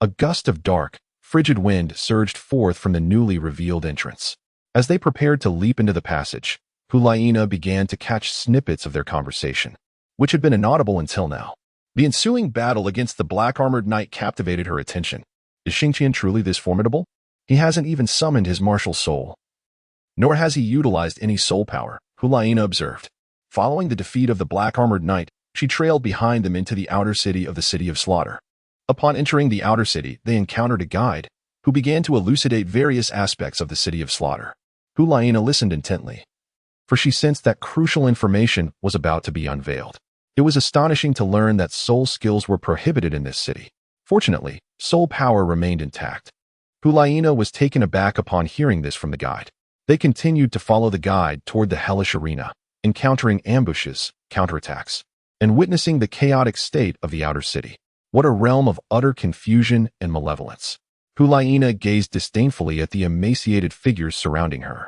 A gust of dark, frigid wind surged forth from the newly revealed entrance. As they prepared to leap into the passage, Hulaina began to catch snippets of their conversation, which had been inaudible until now. The ensuing battle against the black-armored knight captivated her attention. Is Xing Tian truly this formidable? He hasn't even summoned his martial soul. Nor has he utilized any soul power, Hulaina observed. Following the defeat of the black-armored knight, she trailed behind them into the outer city of the city of slaughter. Upon entering the outer city, they encountered a guide, who began to elucidate various aspects of the city of slaughter. Hulaina listened intently, for she sensed that crucial information was about to be unveiled. It was astonishing to learn that soul skills were prohibited in this city. Fortunately, soul power remained intact. Hulaina was taken aback upon hearing this from the guide. They continued to follow the guide toward the hellish arena, encountering ambushes, counterattacks, and witnessing the chaotic state of the outer city. What a realm of utter confusion and malevolence. Hulaina gazed disdainfully at the emaciated figures surrounding her.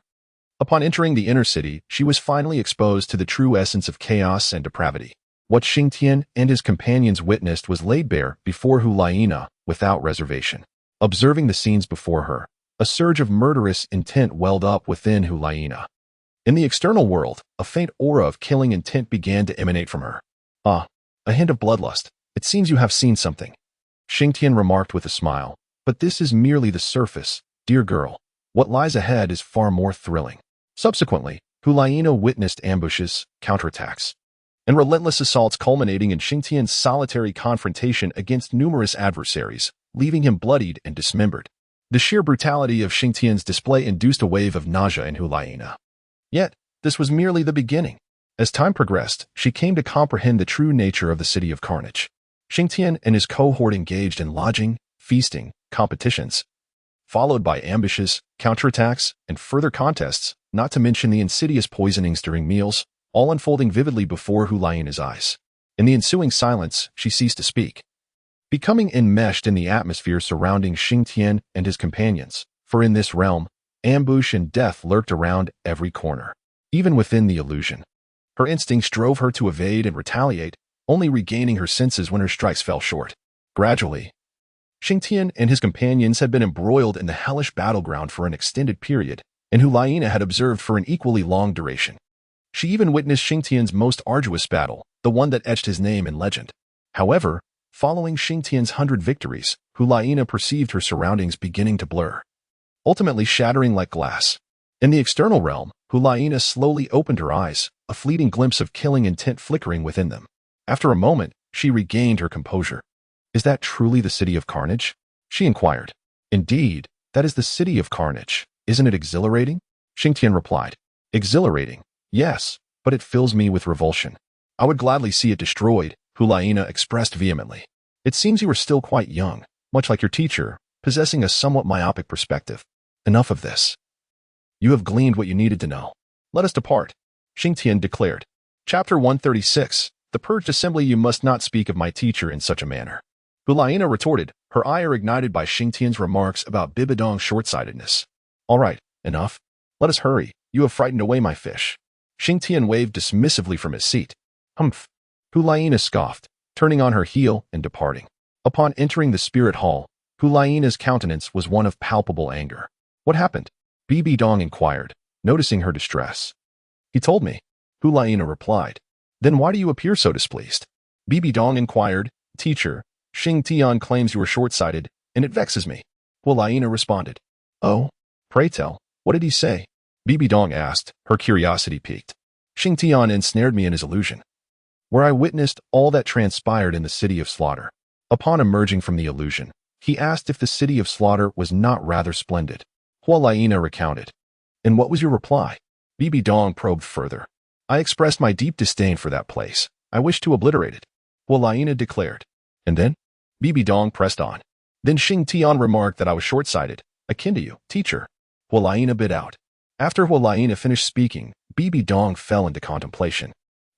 Upon entering the inner city, she was finally exposed to the true essence of chaos and depravity. What Xing Tian and his companions witnessed was laid bare before Hulaina without reservation. Observing the scenes before her, a surge of murderous intent welled up within Hulaina. In the external world, a faint aura of killing intent began to emanate from her. Ah, a hint of bloodlust. It seems you have seen something, Xing Tian remarked with a smile. But this is merely the surface, dear girl. What lies ahead is far more thrilling. Subsequently, Hulaina witnessed ambushes, counterattacks, and relentless assaults culminating in Xing Tian's solitary confrontation against numerous adversaries, leaving him bloodied and dismembered. The sheer brutality of Xing Tian's display induced a wave of nausea in Hulaina. Yet, this was merely the beginning. As time progressed, she came to comprehend the true nature of the city of carnage. Xing Tian and his cohort engaged in lodging, feasting, competitions, followed by ambushes, counterattacks, and further contests, not to mention the insidious poisonings during meals, all unfolding vividly before Hulaina's eyes. In the ensuing silence, she ceased to speak, becoming enmeshed in the atmosphere surrounding Xing Tian and his companions, for in this realm, ambush and death lurked around every corner. Even within the illusion, her instincts drove her to evade and retaliate, only regaining her senses when her strikes fell short. Gradually, Xing Tian and his companions had been embroiled in the hellish battleground for an extended period, and Hulaina had observed for an equally long duration. She even witnessed Xing Tian's most arduous battle, the one that etched his name in legend. However, following Xing Tian's 100 victories, Hulaina perceived her surroundings beginning to blur, ultimately shattering like glass. In the external realm, Hulaina slowly opened her eyes, a fleeting glimpse of killing intent flickering within them. After a moment, she regained her composure. Is that truly the city of carnage? She inquired. Indeed, that is the city of carnage. Isn't it exhilarating? Xing Tian replied. Exhilarating? Yes, but it fills me with revulsion. I would gladly see it destroyed, Hulaina expressed vehemently. It seems you are still quite young, much like your teacher, possessing a somewhat myopic perspective. Enough of this. You have gleaned what you needed to know. Let us depart, Xing Tian declared. Chapter 136. The Purged Assembly. You must not speak of my teacher in such a manner. Hulaina retorted, her ire ignited by Xing Tian's remarks about Bibidong's short-sightedness. All right, enough. Let us hurry. You have frightened away my fish. Xing Tian waved dismissively from his seat. Humph. Hulaina scoffed, turning on her heel and departing. Upon entering the spirit hall, Hulaina's countenance was one of palpable anger. What happened? Bibidong inquired, noticing her distress. He told me, Hulaina replied. Then why do you appear so displeased? Bibidong inquired. Teacher, Xing Tian claims you are short-sighted, and it vexes me. Hulaina responded. Oh, pray tell, what did he say? Bibidong asked, her curiosity piqued. Xing Tian ensnared me in his illusion, where I witnessed all that transpired in the city of slaughter. Upon emerging from the illusion, he asked if the city of slaughter was not rather splendid. Hulaina recounted. And what was your reply? Bibidong probed further. I expressed my deep disdain for that place. I wished to obliterate it. Hulaina declared. And then? Bibidong pressed on. Then Xing Tian remarked that I was short-sighted, akin to you, teacher. Hulaina bit out. After Hulaina finished speaking, Bibidong fell into contemplation.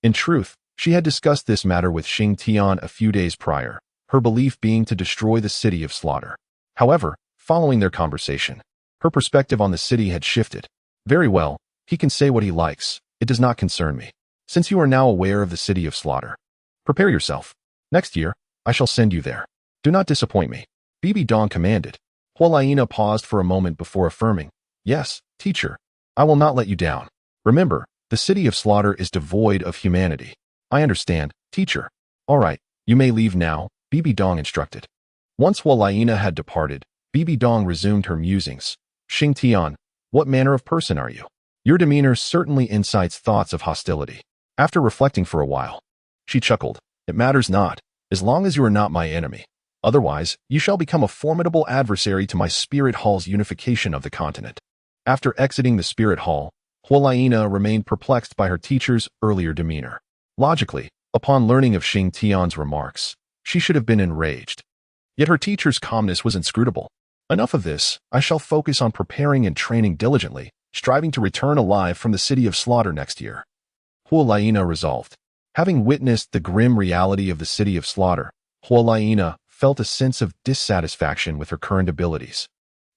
In truth, she had discussed this matter with Xing Tian a few days prior, her belief being to destroy the city of slaughter. However, following their conversation, her perspective on the city had shifted. Very well, he can say what he likes. It does not concern me. Since you are now aware of the city of slaughter, prepare yourself. Next year, I shall send you there. Do not disappoint me. Bibidong commanded. Hulaina paused for a moment before affirming. Yes, teacher. I will not let you down. Remember, the city of slaughter is devoid of humanity. I understand, teacher. All right, you may leave now, Bibidong instructed. Once Hulaina had departed, Bibidong resumed her musings. Xing Tian, what manner of person are you? Your demeanor certainly incites thoughts of hostility. After reflecting for a while, she chuckled. It matters not, as long as you are not my enemy. Otherwise, you shall become a formidable adversary to my spirit hall's unification of the continent. After exiting the spirit hall, Hualaina remained perplexed by her teacher's earlier demeanor. Logically, upon learning of Xing Tian's remarks, she should have been enraged. Yet her teacher's calmness was inscrutable. Enough of this, I shall focus on preparing and training diligently, striving to return alive from the city of slaughter next year. Hualaina resolved. Having witnessed the grim reality of the city of slaughter, Hualaina felt a sense of dissatisfaction with her current abilities,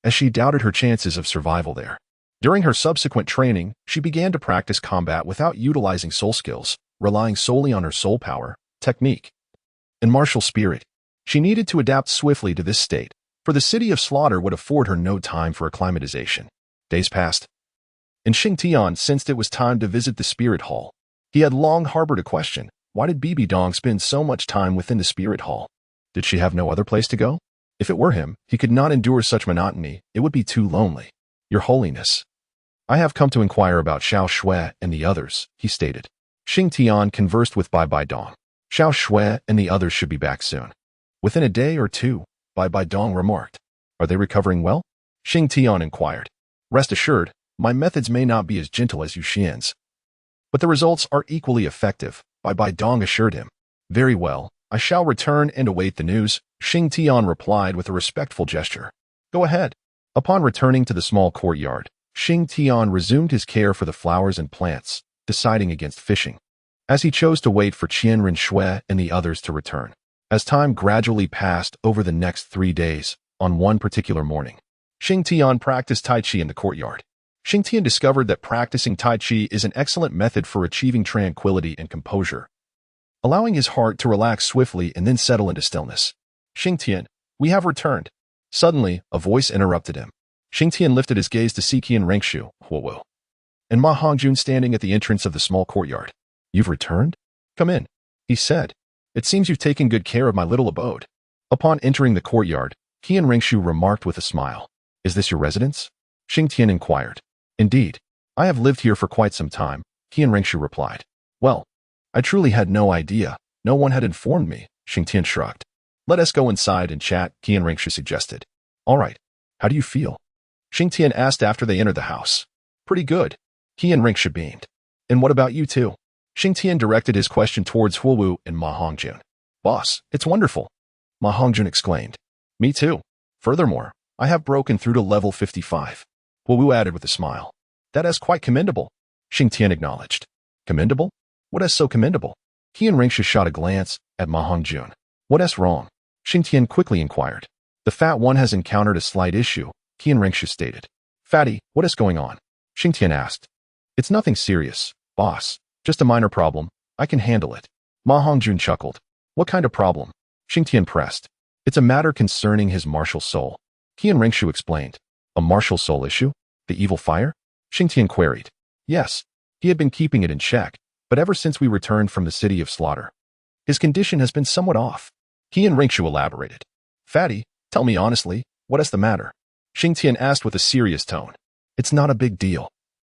as she doubted her chances of survival there. During her subsequent training, she began to practice combat without utilizing soul skills, relying solely on her soul power, technique, and martial spirit. She needed to adapt swiftly to this state, for the city of slaughter would afford her no time for acclimatization. Days passed, and Xing Tian sensed it was time to visit the spirit hall. He had long harbored a question: why did Bibi Dong spend so much time within the spirit hall? Did she have no other place to go? If it were him, he could not endure such monotony. It would be too lonely. Your Holiness, I have come to inquire about Xiao Shui and the others, he stated. Xing Tian conversed with Bibi Dong. Xiao Shui and the others should be back soon. Within a day or two, Bibi Dong remarked. Are they recovering well? Xing Tian inquired. Rest assured, my methods may not be as gentle as Yu Xian's, but the results are equally effective, Bibi Dong assured him. Very well, I shall return and await the news, Xing Tian replied with a respectful gesture. Go ahead. Upon returning to the small courtyard, Xing Tian resumed his care for the flowers and plants, deciding against fishing, as he chose to wait for Qianren Shui and the others to return. As time gradually passed over the next 3 days, on one particular morning, Xing Tian practiced Tai Chi in the courtyard. Xing Tian discovered that practicing Tai Chi is an excellent method for achieving tranquility and composure, allowing his heart to relax swiftly and then settle into stillness. Xing Tian, we have returned. Suddenly, a voice interrupted him. Xing Tian lifted his gaze to see Qian Rengshu, Huowu, and Ma Hongjun standing at the entrance of the small courtyard. You've returned? Come in, he said. It seems you've taken good care of my little abode. Upon entering the courtyard, Qian Rengshu remarked with a smile. Is this your residence? Xing Tian inquired. Indeed. I have lived here for quite some time, Qian Rengshu replied. Well, I truly had no idea. No one had informed me, Xing Tian shrugged. Let us go inside and chat, Qian Rengshu suggested. All right. How do you feel? Xing Tian asked after they entered the house. Pretty good, Qian Rengshu beamed. And what about you two? Xing Tian directed his question towards Huowu and Ma Hongjun. Boss, it's wonderful, Ma Hongjun exclaimed. Me too. Furthermore, I have broken through to level 55. Huowu added with a smile. That is quite commendable, Xing Tian acknowledged. Commendable? What is so commendable? Qian Rengshu shot a glance at Ma Hongjun. What is wrong? Xing Tian quickly inquired. The fat one has encountered a slight issue, Qian Rengshu stated. Fatty, what is going on? Xing Tian asked. It's nothing serious, boss. Just a minor problem. I can handle it. Ma Hongjun chuckled. What kind of problem? Xing Tian pressed. It's a matter concerning his martial soul. Qian Rengshu explained. A martial soul issue? The evil fire? Xing Tian queried. Yes. He had been keeping it in check, but ever since we returned from the city of slaughter, his condition has been somewhat off. Qian Rengshu elaborated. Fatty, tell me honestly, what is the matter? Xing Tian asked with a serious tone. It's not a big deal.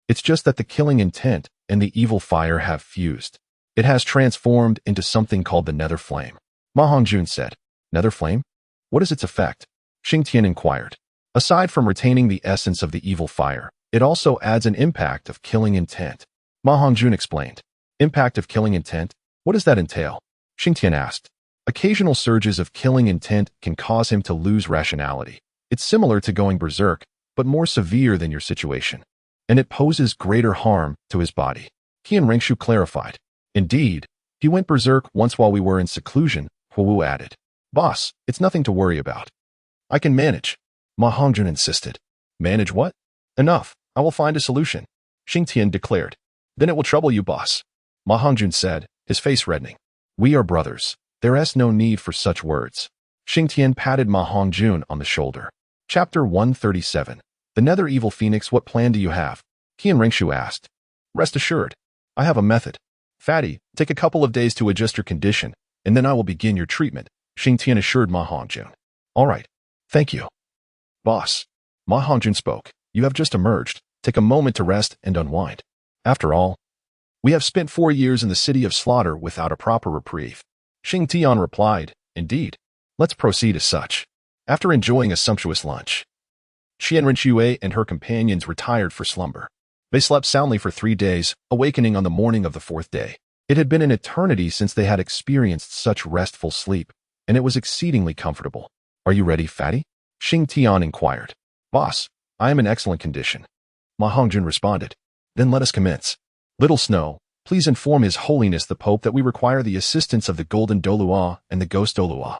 It's just that the killing intent and the evil fire have fused. It has transformed into something called the nether flame. Ma Hongjun said. Nether flame? What is its effect? Xing Tian inquired. Aside from retaining the essence of the evil fire, it also adds an impact of killing intent. Ma Hongjun explained. Impact of killing intent? What does that entail? Xing Tian asked. Occasional surges of killing intent can cause him to lose rationality. It's similar to going berserk, but more severe than your situation, and it poses greater harm to his body. Qian Rengshu clarified. Indeed, he went berserk once while we were in seclusion, Huowu added. Boss, it's nothing to worry about. I can manage, Ma Hongjun insisted. Manage what? Enough, I will find a solution, Xing Tian declared. Then it will trouble you, boss, Ma Hongjun said, his face reddening. We are brothers. There is no need for such words. Xing Tian patted Ma Hongjun on the shoulder. Chapter 137. The Nether Evil Phoenix. What plan do you have? Qian Rengshu asked. Rest assured, I have a method. Fatty, take a couple of days to adjust your condition, and then I will begin your treatment, Xing Tian assured Ma Hongjun. All right, thank you. Boss, Ma Hongjun spoke. You have just emerged. Take a moment to rest and unwind. After all, we have spent 4 years in the city of slaughter without a proper reprieve. Xing Tian replied, Indeed. Let's proceed as such. After enjoying a sumptuous lunch, Qianren and her companions retired for slumber. They slept soundly for 3 days, awakening on the morning of the 4th day. It had been an eternity since they had experienced such restful sleep, and it was exceedingly comfortable. Are you ready, Fatty? Xing Tian inquired. Boss, I am in excellent condition. Ma Hongjun responded. Then let us commence. Little Snow, please inform His Holiness the Pope that we require the assistance of the Golden Douluo and the Ghost Douluo.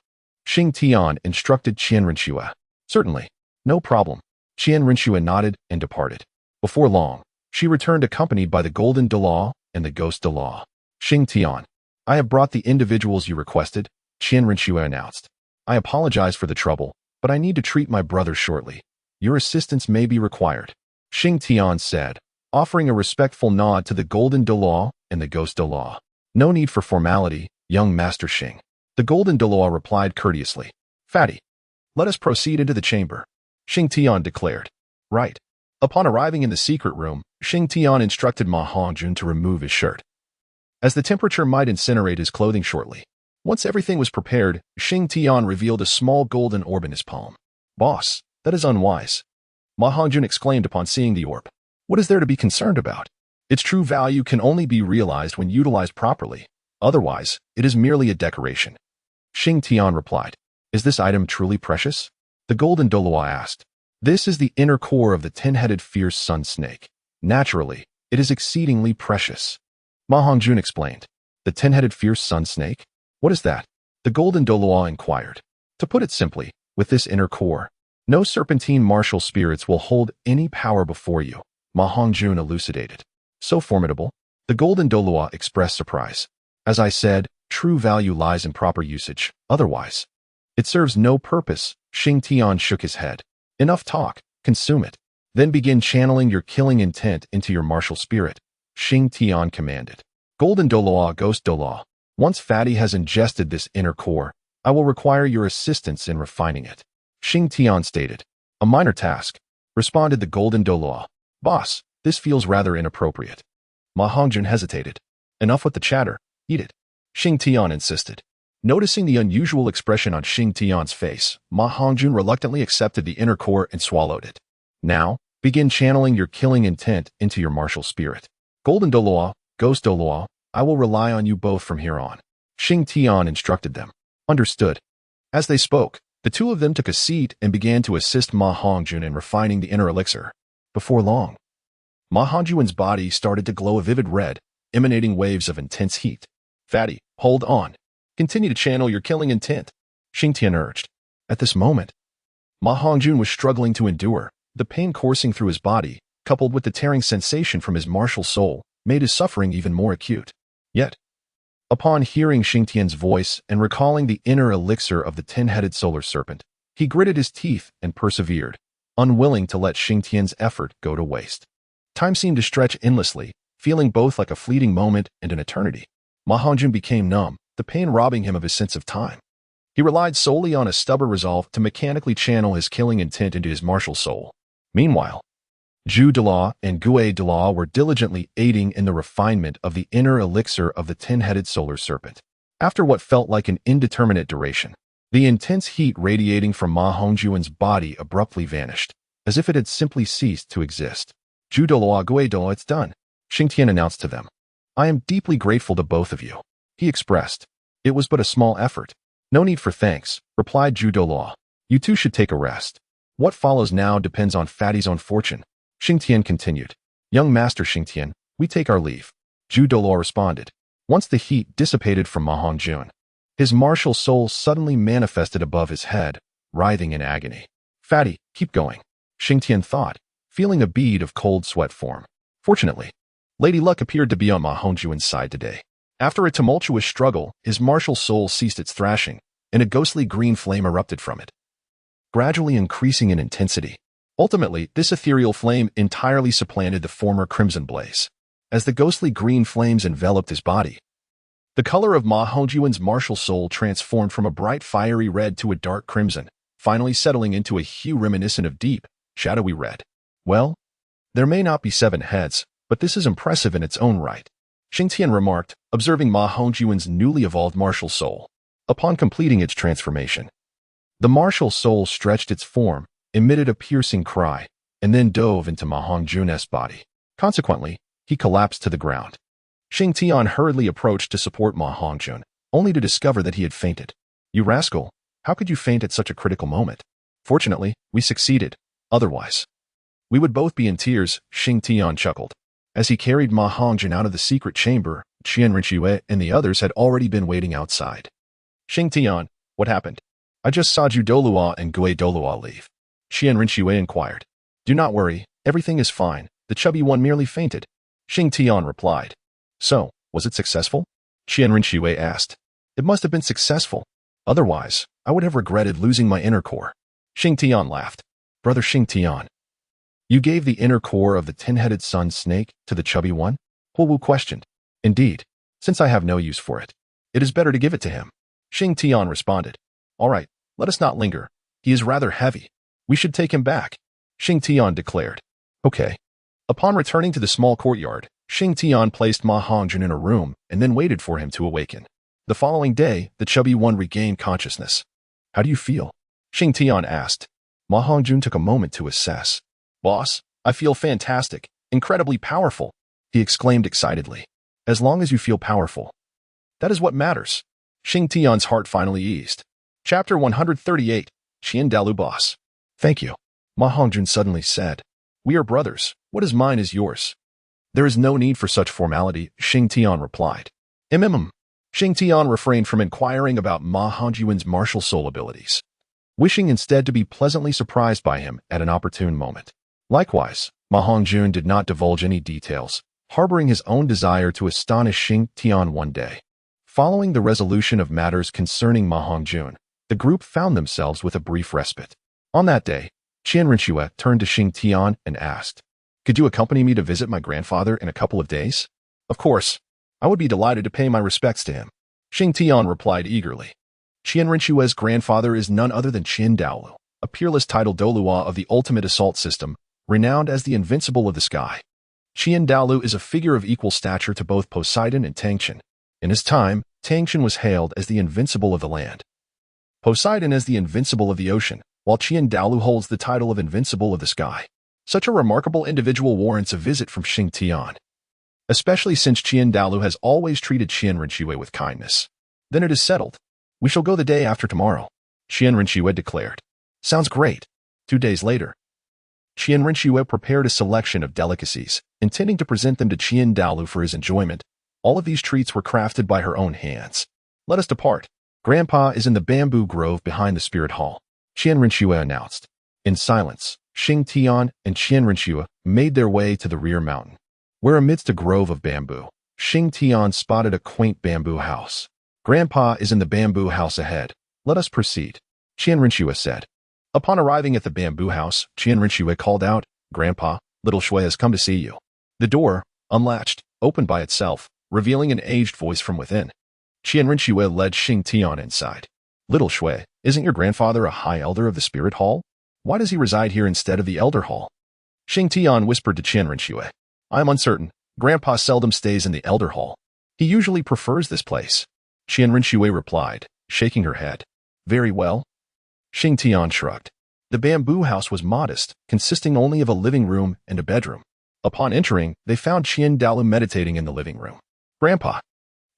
Xing Tian instructed Qianren. Certainly. No problem. Qianren nodded and departed. Before long, she returned accompanied by the Golden Douluo and the Ghost Douluo. Xing Tian, I have brought the individuals you requested, Qianren announced. I apologize for the trouble, but I need to treat my brother shortly. Your assistance may be required. Xing Tian said, offering a respectful nod to the Golden Douluo and the Ghost Douluo. No need for formality, young Master Xing. The Golden Douluo replied courteously. Fatty, let us proceed into the chamber. Xing Tian declared. Right. Upon arriving in the secret room, Xing Tian instructed Ma Hongjun to remove his shirt, as the temperature might incinerate his clothing shortly. Once everything was prepared, Xing Tian revealed a small golden orb in his palm. Boss, that is unwise. Ma Hongjun exclaimed upon seeing the orb. What is there to be concerned about? Its true value can only be realized when utilized properly. Otherwise, it is merely a decoration. Xing Tian replied. Is this item truly precious? The Golden Douluo asked. This is the inner core of the 10-headed fierce sun snake. Naturally, it is exceedingly precious. Ma Hongjun explained. The 10-headed fierce sun snake? What is that? The Golden Douluo inquired. To put it simply, with this inner core, no serpentine martial spirits will hold any power before you, Ma Hongjun elucidated. So formidable? The Golden Douluo expressed surprise. As I said, true value lies in proper usage. Otherwise, it serves no purpose. Xing Tian shook his head. Enough talk. Consume it. Then begin channeling your killing intent into your martial spirit. Xing Tian commanded. Golden Douluo, Ghost Douluo. Once Fatty has ingested this inner core, I will require your assistance in refining it. Xing Tian stated. A minor task, responded the Golden Douluo. Boss, this feels rather inappropriate. Ma Hongjun hesitated. Enough with the chatter. Eat it. Xing Tian insisted. Noticing the unusual expression on Xing Tian's face, Ma Hongjun reluctantly accepted the inner core and swallowed it. Now, begin channeling your killing intent into your martial spirit. Golden Douluo, Ghost Douluo, I will rely on you both from here on. Xing Tian instructed them. Understood. As they spoke, the two of them took a seat and began to assist Ma Hongjun in refining the inner elixir. Before long, Ma Hongjun's body started to glow a vivid red, emanating waves of intense heat. Fatty, hold on. Continue to channel your killing intent, Xing Tian urged. At this moment, Ma Hongjun was struggling to endure. The pain coursing through his body, coupled with the tearing sensation from his martial soul, made his suffering even more acute. Yet, upon hearing Xing Tian's voice and recalling the inner elixir of the 10-headed solar serpent, he gritted his teeth and persevered, unwilling to let Xing Tian's effort go to waste. Time seemed to stretch endlessly, feeling both like a fleeting moment and an eternity. Ma Hongjun became numb, the pain robbing him of his sense of time. He relied solely on a stubborn resolve to mechanically channel his killing intent into his martial soul. Meanwhile, Zhu Douluo and Gue Douluo were diligently aiding in the refinement of the inner elixir of the 10-headed solar serpent. After what felt like an indeterminate duration, the intense heat radiating from Ma Hongjun's body abruptly vanished, as if it had simply ceased to exist. Zhu Douluo, Gue Douluo, it's done, Xing Tian announced to them. I am deeply grateful to both of you, he expressed. It was but a small effort. No need for thanks, replied Zhu Douluo. You two should take a rest. What follows now depends on Fatty's own fortune. Xing Tian continued. Young Master Xing Tian, we take our leave. Zhu Douluo responded. Once the heat dissipated from Ma Hongjun, his martial soul suddenly manifested above his head, writhing in agony. Fatty, keep going, Xing Tian thought, feeling a bead of cold sweat form. Fortunately, Lady Luck appeared to be on Ma Hongjun's side today. After a tumultuous struggle, his martial soul ceased its thrashing, and a ghostly green flame erupted from it, gradually increasing in intensity. Ultimately, this ethereal flame entirely supplanted the former crimson blaze. As the ghostly green flames enveloped his body, the color of Ma Hongjun's martial soul transformed from a bright fiery red to a dark crimson, finally settling into a hue reminiscent of deep, shadowy red. Well, there may not be 7 heads, but this is impressive in its own right, Xing Tian remarked, observing Ma Hongjun's newly evolved martial soul. Upon completing its transformation, The martial soul stretched its form, emitted a piercing cry, and then dove into Ma Hongjun's body. Consequently, he collapsed to the ground. Xing Tian hurriedly approached to support Ma Hongjun, only to discover that he had fainted. "You rascal, how could you faint at such a critical moment? Fortunately, we succeeded. Otherwise, we would both be in tears," Xing Tian chuckled. As he carried Ma Hongjun out of the secret chamber, Qian Rinxue and the others had already been waiting outside. "Xing Tian, what happened? I just saw Ju Douluo and Gui Douluo leave." Qian Rinxue inquired. "Do not worry, everything is fine. The chubby one merely fainted," Xing Tian replied. "So, was it successful?" Qian Rinxue asked. "It must have been successful. Otherwise, I would have regretted losing my inner core." Xing Tian laughed. "Brother Xing Tian, you gave the inner core of the 10-headed sun snake to the chubby one?" Huowu questioned. "Indeed, since I have no use for it, it is better to give it to him," Xing Tian responded. "All right, let us not linger. He is rather heavy. We should take him back," Xing Tian declared. "Okay." Upon returning to the small courtyard, Xing Tian placed Ma Hongjun in a room and then waited for him to awaken. The following day, the chubby one regained consciousness. "How do you feel?" Xing Tian asked. Ma Hongjun took a moment to assess. "Boss, I feel fantastic, incredibly powerful," he exclaimed excitedly. "As long as you feel powerful, that is what matters." Xing Tian's heart finally eased. Chapter 138, Qian Dalu Boss. "Thank you," Ma Hongjun suddenly said. "We are brothers. What is mine is yours." "There is no need for such formality," Xing Tian replied. Xing Tian refrained from inquiring about Ma Hongjun's martial soul abilities, wishing instead to be pleasantly surprised by him at an opportune moment. Likewise, Ma Hongjun did not divulge any details, harboring his own desire to astonish Xing Tian one day. Following the resolution of matters concerning Ma Hongjun, the group found themselves with a brief respite. On that day, Qian Rinxue turned to Xing Tian and asked, "Could you accompany me to visit my grandfather in a couple of days?" "Of course. I would be delighted to pay my respects to him," Xing Tian replied eagerly. Qian Rinxue's grandfather is none other than Qian Daolu, a peerless titled Douluo of the ultimate assault system, renowned as the invincible of the sky. Qian Daolu is a figure of equal stature to both Poseidon and Tangchen. In his time, Tangchen was hailed as the invincible of the land, Poseidon as the invincible of the ocean, while Qian Daolu holds the title of invincible of the sky. Such a remarkable individual warrants a visit from Xing Tian, especially since Qian Daolu has always treated Qian Rinxue with kindness. "Then it is settled. We shall go the day after tomorrow," Qian Rinxue declared. "Sounds great." 2 days later, Qian Rinxue prepared a selection of delicacies, intending to present them to Qian Daolu for his enjoyment. All of these treats were crafted by her own hands. "Let us depart. Grandpa is in the bamboo grove behind the spirit hall," Qian Rinxue announced. In silence, Xing Tian and Qian Rinxue made their way to the rear mountain, where amidst a grove of bamboo, Xing Tian spotted a quaint bamboo house. "Grandpa is in the bamboo house ahead. Let us proceed," Qian Rinxue said. Upon arriving at the bamboo house, Qian Rinxue called out, "Grandpa, little Shui has come to see you." The door, unlatched, opened by itself, revealing an aged voice from within. Qian Rinxue led Xing Tian inside. "Little Shui, isn't your grandfather a high elder of the spirit hall? Why does he reside here instead of the elder hall?" Xing Tian whispered to Qian Rinxue. "I am uncertain. Grandpa seldom stays in the elder hall. He usually prefers this place." Qian Rinxue replied, shaking her head. "Very well." Xing Tian shrugged. The bamboo house was modest, consisting only of a living room and a bedroom. Upon entering, they found Qian Daolu meditating in the living room. "Grandpa,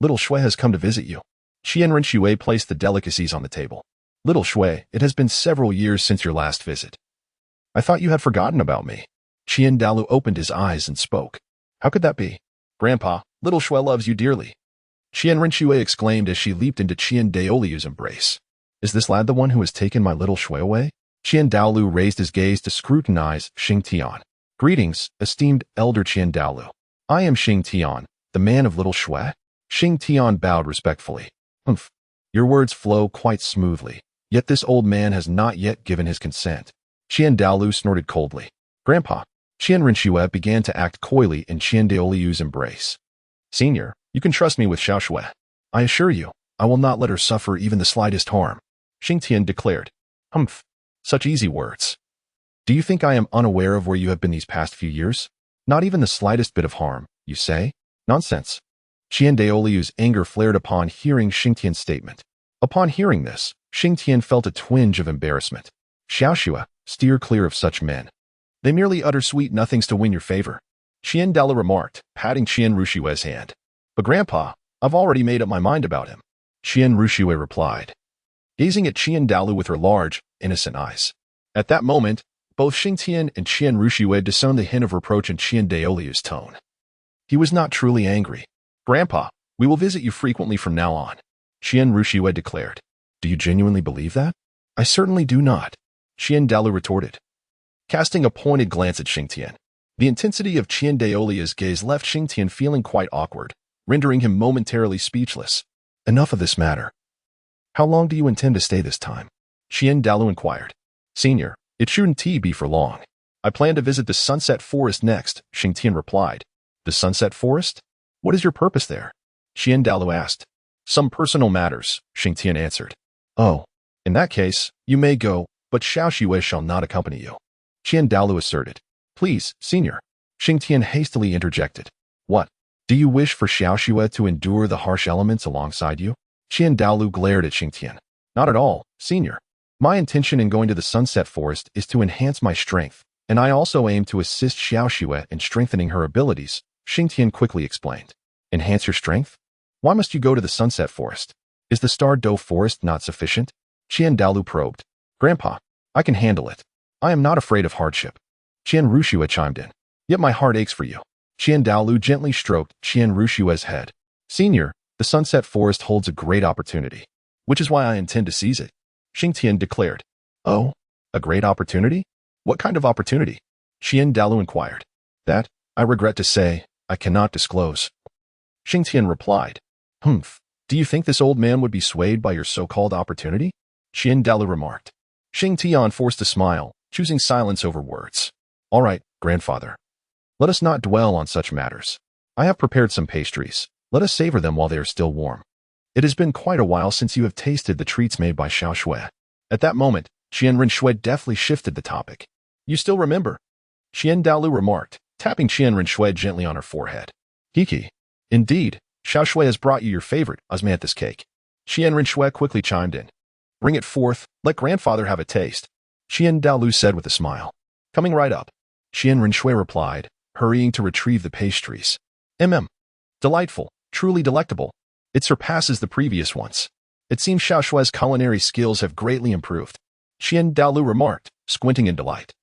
little Shui has come to visit you." Qian Rinxue placed the delicacies on the table. "Little Shui, it has been several years since your last visit. I thought you had forgotten about me." Qian Daolu opened his eyes and spoke. "How could that be?" "Grandpa, little Shui loves you dearly," Qian Rinxue exclaimed as she leaped into Qian Daolu's embrace. "Is this lad the one who has taken my little Shui away?" Qian Daolu raised his gaze to scrutinize Xing Tian. "Greetings, esteemed elder Qian Daolu. I am Xing Tian, the man of little Shui." Xing Tian bowed respectfully. "Humph. Your words flow quite smoothly, yet this old man has not yet given his consent." Qian Daolu snorted coldly. "Grandpa." Qian Rinxue began to act coyly in Qian Daolu's embrace. "Senior, you can trust me with Xiao Shui. I assure you, I will not let her suffer even the slightest harm," Xing Tian declared. "Humph. Such easy words. Do you think I am unaware of where you have been these past few years? Not even the slightest bit of harm, you say? Nonsense." Qian Daolu's anger flared upon hearing Xing Tian's statement. Upon hearing this, Xing Tian felt a twinge of embarrassment. Xiaoxue, steer clear of such men. They merely utter sweet nothings to win your favor, Qian Dalu remarked, patting Qian Rushue's hand. But Grandpa, I've already made up my mind about him, Qian Rushue replied, gazing at Qian Dalu with her large, innocent eyes. At that moment, both Xing Tian and Qian Rushue discerned the hint of reproach in Qian Daoliu's tone. He was not truly angry. Grandpa, we will visit you frequently from now on, Qian Rushue declared. Do you genuinely believe that? I certainly do not, Qian Dalu retorted, casting a pointed glance at Xing Tian. The intensity of Qian Daolia's gaze left Xing Tian feeling quite awkward, rendering him momentarily speechless. Enough of this matter. How long do you intend to stay this time? Qian Dalu inquired. Senior, it shouldn't be for long. I plan to visit the Sunset Forest next, Xing Tian replied. The Sunset Forest? What is your purpose there? Qian Dalu asked. Some personal matters, Xing Tian answered. Oh, in that case, you may go, but Xiaoxue shall not accompany you, Qian Dalu asserted. Please, senior, Xing Tian hastily interjected. What? Do you wish for Xiaoxue to endure the harsh elements alongside you? Qian Dalu glared at Xing Tian. Not at all, senior. My intention in going to the Sunset Forest is to enhance my strength, and I also aim to assist Xiaoxue in strengthening her abilities, Xing Tian quickly explained. Enhance your strength? Why must you go to the Sunset Forest? Is the Star Do Forest not sufficient? Qian Dalu probed. Grandpa, I can handle it. I am not afraid of hardship. Qian Rushue chimed in. Yet my heart aches for you. Qian Dalu gently stroked Qian Rushue's head. Senior, the Sunset Forest holds a great opportunity, which is why I intend to seize it, Xing Tian declared. Oh, a great opportunity? What kind of opportunity? Qian Dalu inquired. That, I regret to say, I cannot disclose, Xing Tian replied. Humph, do you think this old man would be swayed by your so-called opportunity? Qian Dalu remarked. Xing Tian forced a smile, choosing silence over words. All right, grandfather. Let us not dwell on such matters. I have prepared some pastries. Let us savor them while they are still warm. It has been quite a while since you have tasted the treats made by Xiaoxue. At that moment, Qian Rinxue deftly shifted the topic. You still remember? Qian Dalu remarked, tapping Qian Rinxue gently on her forehead. Kiki. Indeed, Xiaoxue has brought you your favorite osmanthus cake. Qian Rinxue quickly chimed in. Bring it forth, let grandfather have a taste, Qian Dalu said with a smile. Coming right up, Qian Rinxue replied, hurrying to retrieve the pastries. Delightful, truly delectable. It surpasses the previous ones. It seems Xiaoxue's culinary skills have greatly improved, Qian Dalu remarked, squinting in delight.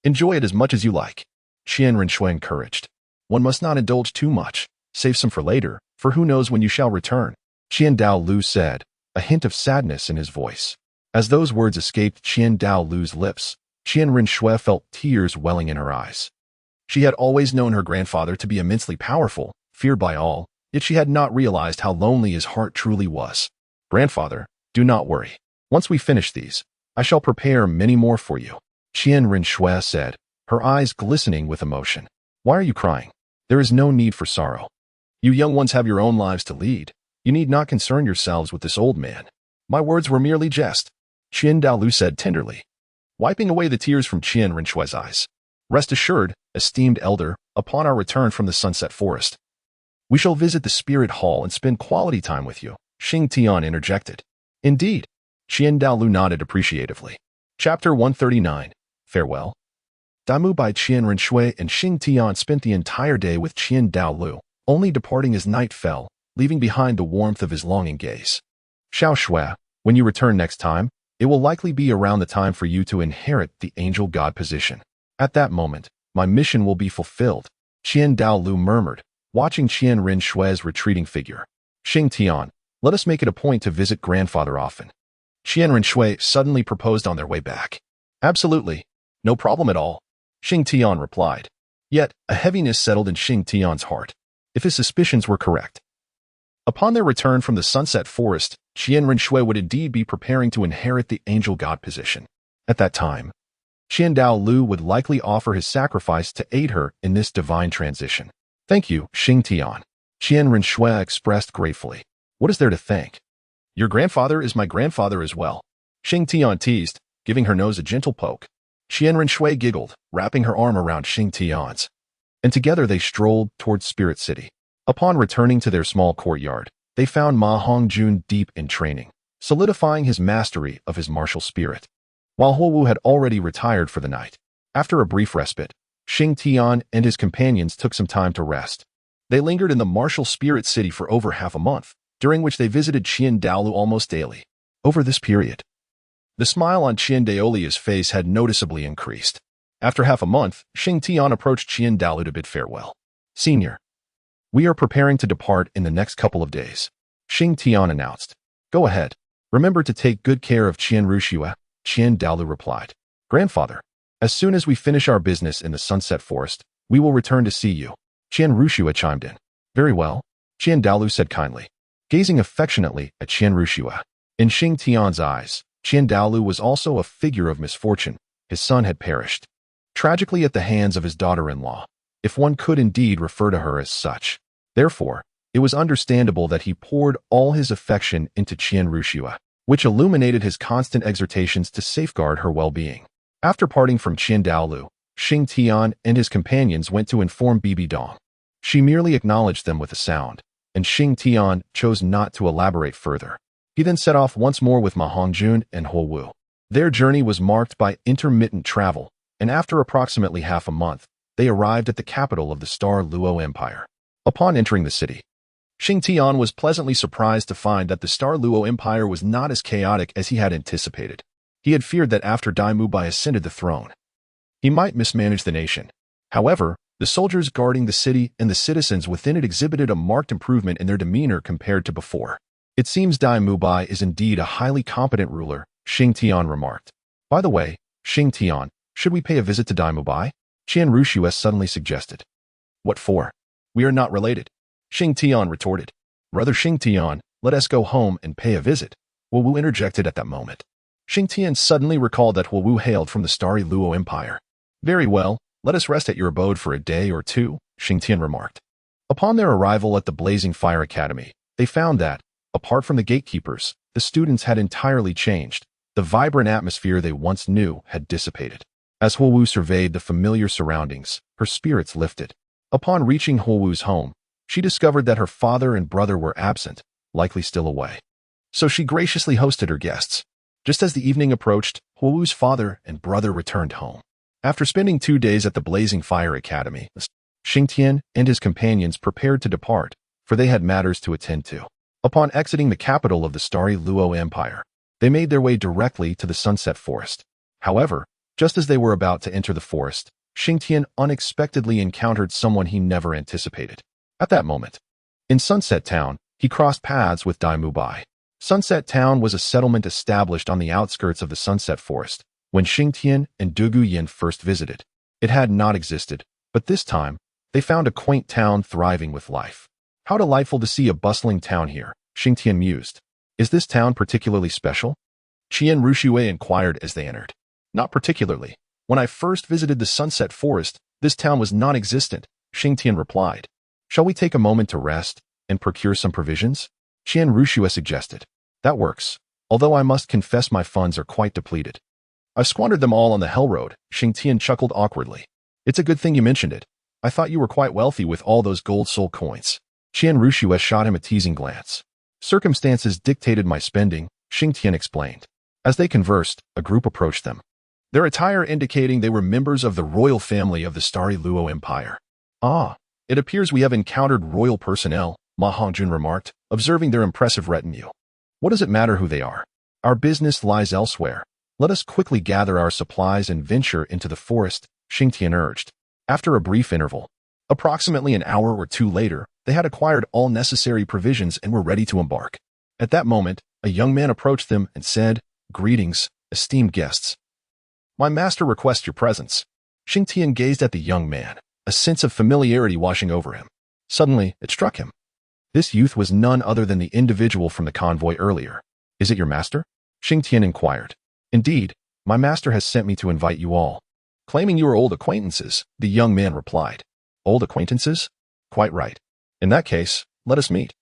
Enjoy it as much as you like, Qian Rinxue encouraged. One must not indulge too much. Save some for later, for who knows when you shall return, Qian Daolu said, a hint of sadness in his voice. As those words escaped Qian Daolu's lips, Qian Rinxue felt tears welling in her eyes. She had always known her grandfather to be immensely powerful, feared by all, yet she had not realized how lonely his heart truly was. Grandfather, do not worry. Once we finish these, I shall prepare many more for you, Qian Rinxue said, her eyes glistening with emotion. Why are you crying? There is no need for sorrow. You young ones have your own lives to lead. You need not concern yourselves with this old man. My words were merely jest, Qian Daolu said tenderly, wiping away the tears from Qian Rinxue's eyes. Rest assured, esteemed elder, upon our return from the Sunset Forest, we shall visit the Spirit Hall and spend quality time with you, Xing Tian interjected. Indeed, Qian Daolu nodded appreciatively. Chapter 139, Farewell. Damu by Qian Rinxue and Xing Tian spent the entire day with Qian Daolu, only departing as night fell, leaving behind the warmth of his longing gaze. Xiaoxue, when you return next time, it will likely be around the time for you to inherit the angel god position. At that moment, my mission will be fulfilled, Qian Daolu murmured, watching Qian Rinxue's retreating figure. Xing Tian, let us make it a point to visit grandfather often, Qian Rinxue suddenly proposed on their way back. Absolutely, no problem at all, Xing Tian replied. Yet, a heaviness settled in Xing Tian's heart. If his suspicions were correct. Upon their return from the Sunset Forest, Qian Rinxue would indeed be preparing to inherit the angel god position. At that time, Qian Daolu would likely offer his sacrifice to aid her in this divine transition. Thank you, Xing Tian, Qian Rinxue expressed gratefully. What is there to thank? Your grandfather is my grandfather as well, Xing Tian teased, giving her nose a gentle poke. Qian Rinxue giggled, wrapping her arm around Xing Tian's. And together they strolled towards Spirit City. Upon returning to their small courtyard, they found Ma Hongjun deep in training, solidifying his mastery of his martial spirit. While Huowu had already retired for the night, after a brief respite, Xing Tian and his companions took some time to rest. They lingered in the martial spirit city for over half a month, during which they visited Qian Daolu almost daily. Over this period, the smile on Qian Daolia's face had noticeably increased. After half a month, Xing Tian approached Qian Daolu to bid farewell. "Senior, we are preparing to depart in the next couple of days," Xing Tian announced. "Go ahead. Remember to take good care of Qian Rushua," Qian Daolu replied. "Grandfather, as soon as we finish our business in the Sunset Forest, we will return to see you," Qian Rushua chimed in. "Very well," Qian Daolu said kindly, gazing affectionately at Qian Rushua. In Xing Tian's eyes, Qian Daolu was also a figure of misfortune. His son had perished tragically at the hands of his daughter-in-law, if one could indeed refer to her as such. Therefore, it was understandable that he poured all his affection into Qian Rushua, which illuminated his constant exhortations to safeguard her well-being. After parting from Qian Daolu, Xing Tian and his companions went to inform Bibi Dong. She merely acknowledged them with a sound, and Xing Tian chose not to elaborate further. He then set off once more with Ma Hongjun and Huowu. Their journey was marked by intermittent travel, and after approximately half a month, they arrived at the capital of the Star Luo Empire. Upon entering the city, Xing Tian was pleasantly surprised to find that the Star Luo Empire was not as chaotic as he had anticipated. He had feared that after Dai Mubai ascended the throne, he might mismanage the nation. However, the soldiers guarding the city and the citizens within it exhibited a marked improvement in their demeanor compared to before. "It seems Dai Mubai is indeed a highly competent ruler," Xing Tian remarked. "By the way, Xing Tian, should we pay a visit to Dai Mubai?" Qian Rushua suddenly suggested. "What for? We are not related," Xing Tian retorted. "Brother Xing Tian, let us go home and pay a visit," Huowu interjected at that moment. Xing Tian suddenly recalled that Huowu hailed from the Starry Luo Empire. "Very well, let us rest at your abode for a day or two," Xing Tian remarked. Upon their arrival at the Blazing Fire Academy, they found that, apart from the gatekeepers, the students had entirely changed. The vibrant atmosphere they once knew had dissipated. As Huowu surveyed the familiar surroundings, her spirits lifted. Upon reaching Huowu's home, she discovered that her father and brother were absent, likely still away. So she graciously hosted her guests. Just as the evening approached, Huowu's father and brother returned home. After spending 2 days at the Blazing Fire Academy, Xing Tian and his companions prepared to depart, for they had matters to attend to. Upon exiting the capital of the Starry Luo Empire, they made their way directly to the Sunset Forest. However, just as they were about to enter the forest, Xing Tian unexpectedly encountered someone he never anticipated. At that moment, in Sunset Town, he crossed paths with Dai Mubai. Sunset Town was a settlement established on the outskirts of the Sunset Forest when Xing Tian and Dugu Yin first visited. It had not existed, but this time, they found a quaint town thriving with life. "How delightful to see a bustling town here," Xing Tian mused. "Is this town particularly special?" Qian Rushue inquired as they entered. "Not particularly. When I first visited the Sunset Forest, this town was non-existent," Xing Tian replied. "Shall we take a moment to rest and procure some provisions?" Qian Rushue suggested. "That works, although I must confess my funds are quite depleted. I squandered them all on the Hell Road," Xing Tian chuckled awkwardly. "It's a good thing you mentioned it. I thought you were quite wealthy with all those gold soul coins." Qian Rushue shot him a teasing glance. "Circumstances dictated my spending," Xing Tian explained. As they conversed, a group approached them, their attire indicating they were members of the royal family of the Starry Luo Empire. "Ah, it appears we have encountered royal personnel," Ma Hongjun remarked, observing their impressive retinue. "What does it matter who they are? Our business lies elsewhere. Let us quickly gather our supplies and venture into the forest," Xing Tian urged. After a brief interval, approximately an hour or two later, they had acquired all necessary provisions and were ready to embark. At that moment, a young man approached them and said, "Greetings, esteemed guests. My master requests your presence." Xing Tian gazed at the young man, a sense of familiarity washing over him. Suddenly, it struck him. This youth was none other than the individual from the convoy earlier. "Is it your master?" Xing Tian inquired. "Indeed, my master has sent me to invite you all." "Claiming you are old acquaintances," the young man replied. "Old acquaintances? Quite right. In that case, let us meet.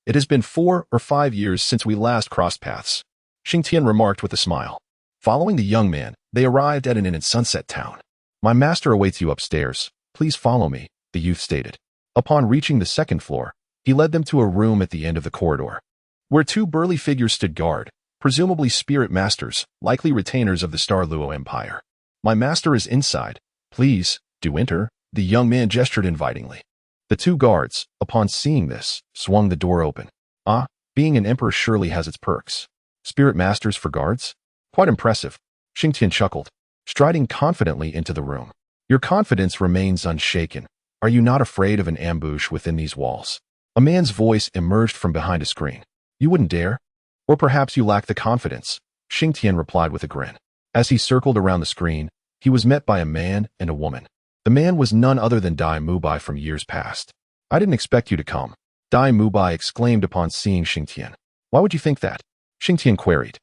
It has been 4 or 5 years since we last crossed paths," Xing Tian remarked with a smile. Following the young man, they arrived at an inn in Sunset Town. "My master awaits you upstairs. Please follow me," the youth stated. Upon reaching the second floor, he led them to a room at the end of the corridor. where two burly figures stood guard, presumably spirit masters, likely retainers of the Star Luo Empire. "My master is inside. Please, do enter," the young man gestured invitingly. The two guards, upon seeing this, swung the door open. "Ah, being an emperor surely has its perks. Spirit masters for guards? Quite impressive." Xing Tian chuckled, striding confidently into the room. "Your confidence remains unshaken. Are you not afraid of an ambush within these walls?" A man's voice emerged from behind a screen. "You wouldn't dare? Or perhaps you lack the confidence," Xing Tian replied with a grin. As he circled around the screen, he was met by a man and a woman. The man was none other than Dai Mubai from years past. "I didn't expect you to come," Dai Mubai exclaimed upon seeing Xing Tian. "Why would you think that?" Xing Tian queried.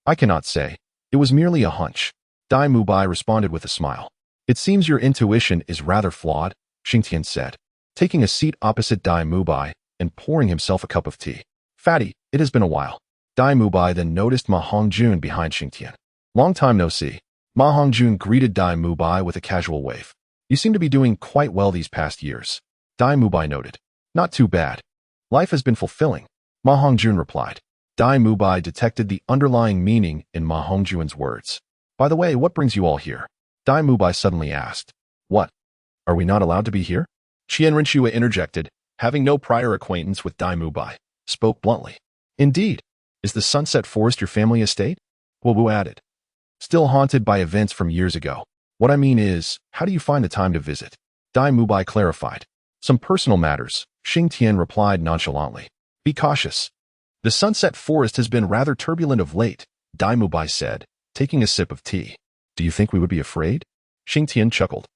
"I cannot say. It was merely a hunch," Dai Mubai responded with a smile. "It seems your intuition is rather flawed," Xing Tian said, taking a seat opposite Dai Mubai and pouring himself a cup of tea. "Fatty, it has been a while." Dai Mubai then noticed Ma Hongjun behind Xing Tian. "Long time no see." Ma Hongjun greeted Dai Mubai with a casual wave. "You seem to be doing quite well these past years," Dai Mubai noted. "Not too bad. Life has been fulfilling," Ma Hongjun replied. Dai Mubai detected the underlying meaning in Ma Hongjun's words. "By the way, what brings you all here?" Dai Mubai suddenly asked. "What? Are we not allowed to be here?" Qian Renshue interjected, having no prior acquaintance with Dai Mubai, spoke bluntly. "Indeed. Is the Sunset Forest your family estate?" Guowu added. "Still haunted by events from years ago. What I mean is, how do you find the time to visit?" Dai Mubai clarified. "Some personal matters," Xing Tian replied nonchalantly. "Be cautious. The Sunset Forest has been rather turbulent of late," Dai Mubai said, taking a sip of tea. "Do you think we would be afraid?" Xing Tian chuckled.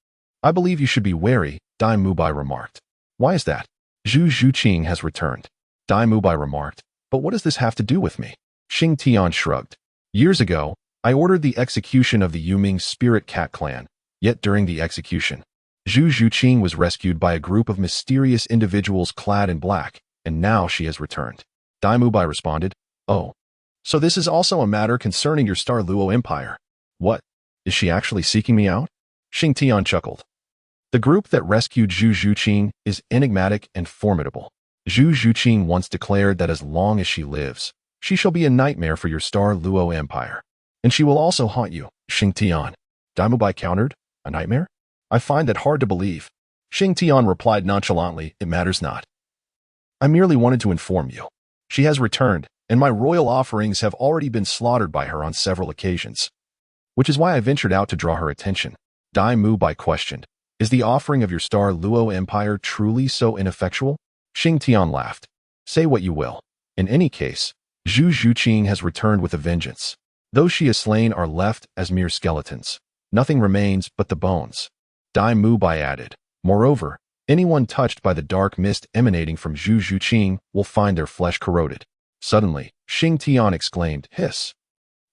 "I believe you should be wary," Dai Mubai remarked. "Why is that?" "Zhu Zhuqing has returned," Dai Mubai remarked. "But what does this have to do with me?" Xing Tian shrugged. "Years ago, I ordered the execution of the Yuming Spirit Cat clan, yet during the execution, Zhu Zhuqing was rescued by a group of mysterious individuals clad in black, and now she has returned." Dai Mubai responded. "Oh. So this is also a matter concerning your Star Luo Empire. What? Is she actually seeking me out?" Xing Tian chuckled. "The group that rescued Zhu Zhuqing is enigmatic and formidable. Zhu Zhuqing once declared that as long as she lives, she shall be a nightmare for your Star Luo Empire. And she will also haunt you." Xing Tian, Dai Mubai countered. "A nightmare? I find that hard to believe." Xing Tian replied nonchalantly, "It matters not. I merely wanted to inform you. She has returned, and my royal offerings have already been slaughtered by her on several occasions. Which is why I ventured out to draw her attention." Dai Mubai questioned. "Is the offering of your Star Luo Empire truly so ineffectual?" Xing Tian laughed. "Say what you will. In any case, Zhu Zhuqing has returned with a vengeance. Those she has slain are left as mere skeletons. Nothing remains but the bones." Dai Mubai added. "Moreover, anyone touched by the dark mist emanating from Zhu Zhuqing will find their flesh corroded." Suddenly, Xing Tian exclaimed, "Hiss!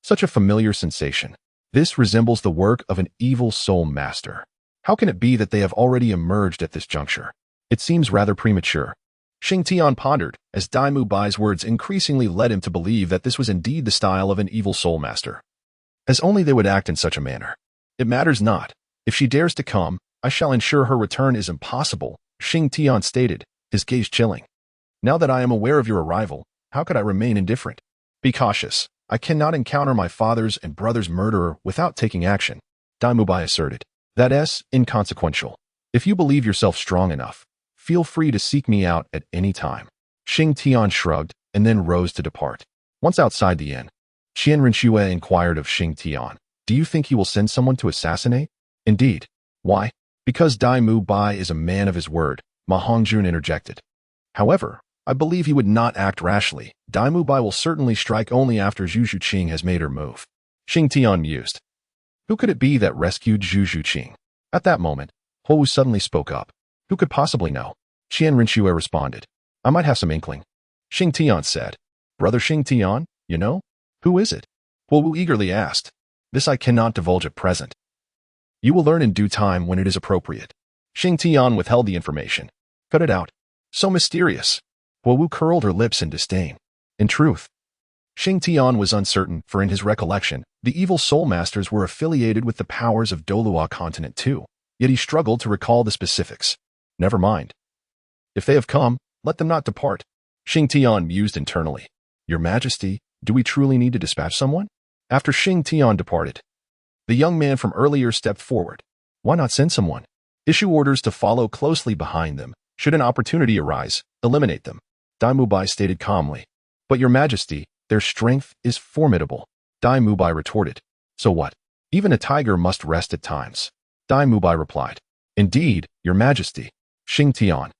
Such a familiar sensation. This resembles the work of an evil soul master. How can it be that they have already emerged at this juncture? It seems rather premature." Xing Tian pondered, as Dai Mubai's words increasingly led him to believe that this was indeed the style of an evil soul master. As only they would act in such a manner. "It matters not. If she dares to come, I shall ensure her return is impossible," Xing Tian stated, his gaze chilling. "Now that I am aware of your arrival, how could I remain indifferent? Be cautious. I cannot encounter my father's and brother's murderer without taking action," Dai Mubai asserted. "That is inconsequential. If you believe yourself strong enough, feel free to seek me out at any time." Xing Tian shrugged and then rose to depart. Once outside the inn, Qian Renshue inquired of Xing Tian, "Do you think he will send someone to assassinate?" "Indeed." "Why?" "Because Dai Mubai is a man of his word," Ma Hongjun interjected. "However, I believe he would not act rashly. Dai Mubai will certainly strike only after Zhu Zhuqing has made her move." Xing Tian mused. Who could it be that rescued Zhu Zhuqing? At that moment, Hou suddenly spoke up. "Who could possibly know?" Qian Renshue responded. "I might have some inkling." Xing Tian said. "Brother Xing Tian, you know? Who is it?" Hou eagerly asked. "This I cannot divulge at present. You will learn in due time when it is appropriate." Xing Tian withheld the information. "Cut it out. So mysterious." Hou curled her lips in disdain. In truth, Xing Tian was uncertain, for in his recollection, the evil soul masters were affiliated with the powers of Douluo Continent too, yet he struggled to recall the specifics. Never mind. If they have come, let them not depart. Xing Tian mused internally. Your Majesty, do we truly need to dispatch someone? After Xing Tian departed, the young man from earlier stepped forward. Why not send someone? Issue orders to follow closely behind them. Should an opportunity arise, eliminate them. Dai Mubai stated calmly. But Your Majesty, their strength is formidable. Dai Mubai retorted. So what? Even a tiger must rest at times. Dai Mubai replied. Indeed, Your Majesty. Xing Tian.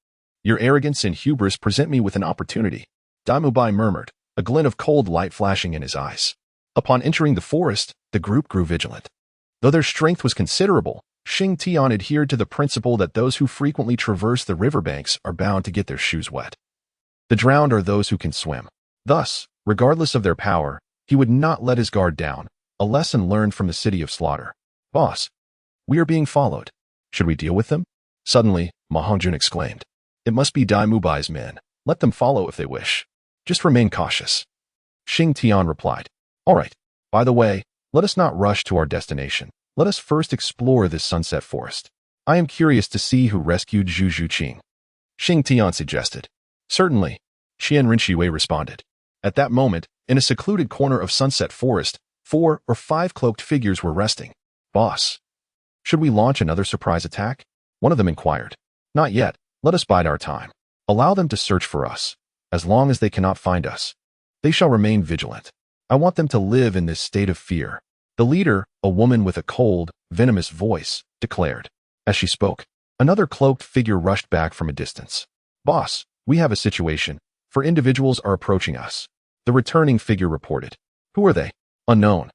Your arrogance and hubris present me with an opportunity. Dai Mubai murmured, a glint of cold light flashing in his eyes. Upon entering the forest, the group grew vigilant. Though their strength was considerable, Xing Tian adhered to the principle that those who frequently traverse the riverbanks are bound to get their shoes wet. The drowned are those who can swim. Thus, regardless of their power, he would not let his guard down, a lesson learned from the city of slaughter. Boss, we are being followed. Should we deal with them? Suddenly, Ma Hongjun exclaimed. It must be Dai Mubai's men. Let them follow if they wish. Just remain cautious. Xing Tian replied. All right. By the way, let us not rush to our destination. Let us first explore this sunset forest. I am curious to see who rescued Zhu Zhuqing. Xing Tian suggested. Certainly, Qian Rinxue responded. At that moment, in a secluded corner of Sunset Forest, 4 or 5 cloaked figures were resting. Boss, should we launch another surprise attack? One of them inquired. Not yet. Let us bide our time. Allow them to search for us. As long as they cannot find us, they shall remain vigilant. I want them to live in this state of fear. The leader, a woman with a cold, venomous voice, declared. As she spoke, another cloaked figure rushed back from a distance. Boss, we have a situation. 4 individuals are approaching us. The returning figure reported. Who are they? Unknown.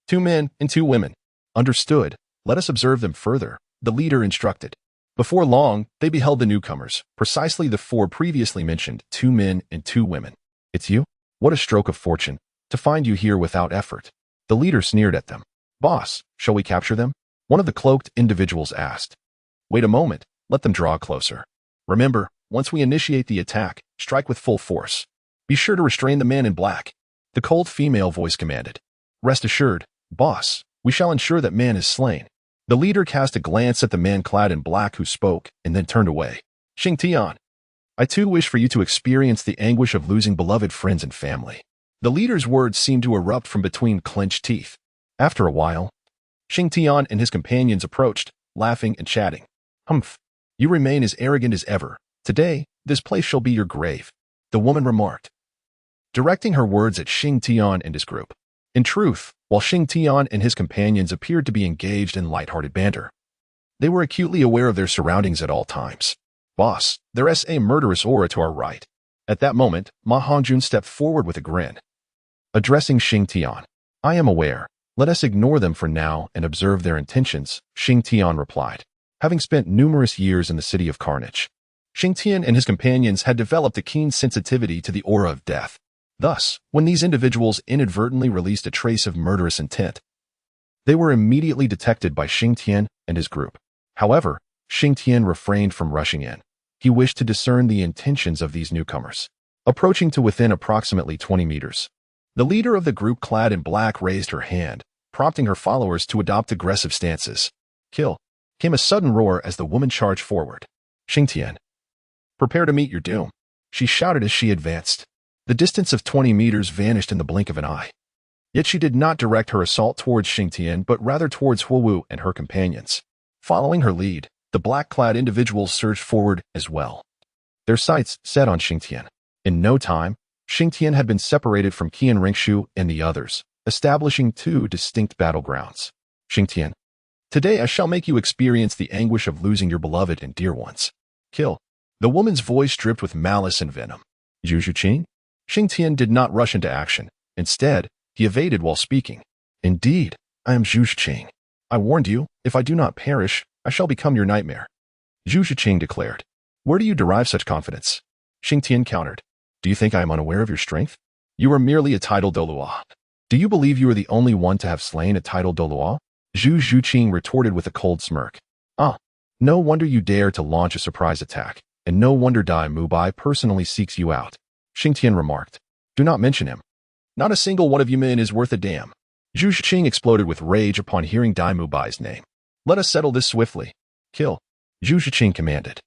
2 men and 2 women. Understood. Let us observe them further, the leader instructed. Before long, they beheld the newcomers, precisely the 4 previously mentioned, 2 men and 2 women. It's you? What a stroke of fortune, to find you here without effort. The leader sneered at them. Boss, shall we capture them? One of the cloaked individuals asked. Wait a moment, let them draw closer. Remember, once we initiate the attack, strike with full force. Be sure to restrain the man in black. The cold female voice commanded. Rest assured, boss, we shall ensure that man is slain. The leader cast a glance at the man clad in black who spoke, and then turned away. Xing Tian, I too wish for you to experience the anguish of losing beloved friends and family. The leader's words seemed to erupt from between clenched teeth. After a while, Xing Tian and his companions approached, laughing and chatting. Humph, you remain as arrogant as ever. Today, this place shall be your grave, the woman remarked, directing her words at Xing Tian and his group. In truth, while Xing Tian and his companions appeared to be engaged in light-hearted banter, they were acutely aware of their surroundings at all times. Boss, there's a murderous aura to our right. At that moment, Ma Hongjun stepped forward with a grin. Addressing Xing Tian, I am aware. Let us ignore them for now and observe their intentions, Xing Tian replied. Having spent numerous years in the city of carnage, Xing Tian and his companions had developed a keen sensitivity to the aura of death. Thus, when these individuals inadvertently released a trace of murderous intent, they were immediately detected by Xing Tian and his group. However, Xing Tian refrained from rushing in. He wished to discern the intentions of these newcomers. Approaching to within approximately 20 meters, the leader of the group clad in black raised her hand, prompting her followers to adopt aggressive stances. Kill! Came a sudden roar as the woman charged forward. Xing Tian, prepare to meet your doom, she shouted as she advanced. The distance of 20 meters vanished in the blink of an eye. Yet she did not direct her assault towards Xing Tian, but rather towards Huowu and her companions. Following her lead, the black-clad individuals surged forward as well. Their sights set on Xing Tian. In no time, Xing Tian had been separated from Qian Ringshu and the others, establishing 2 distinct battlegrounds. Xing Tian, today I shall make you experience the anguish of losing your beloved and dear ones. Kill! The woman's voice dripped with malice and venom. Zhu Zhuqing? Xing Tian did not rush into action. Instead, he evaded while speaking. Indeed, I am Zhu Zhuqing. I warned you, if I do not perish, I shall become your nightmare. Zhu Zhuqing declared. Where do you derive such confidence? Xing Tian countered. Do you think I am unaware of your strength? You are merely a titled Douluo. Do you believe you are the only one to have slain a titled Douluo? Zhu Zhuqing retorted with a cold smirk. Ah, no wonder you dare to launch a surprise attack, and no wonder Dai Mubai personally seeks you out. Xing Tian remarked. Do not mention him. Not a single one of you men is worth a damn. Zhu Zhuqing exploded with rage upon hearing Dai Mubai's name. Let us settle this swiftly. Kill! Zhu Zhuqing commanded,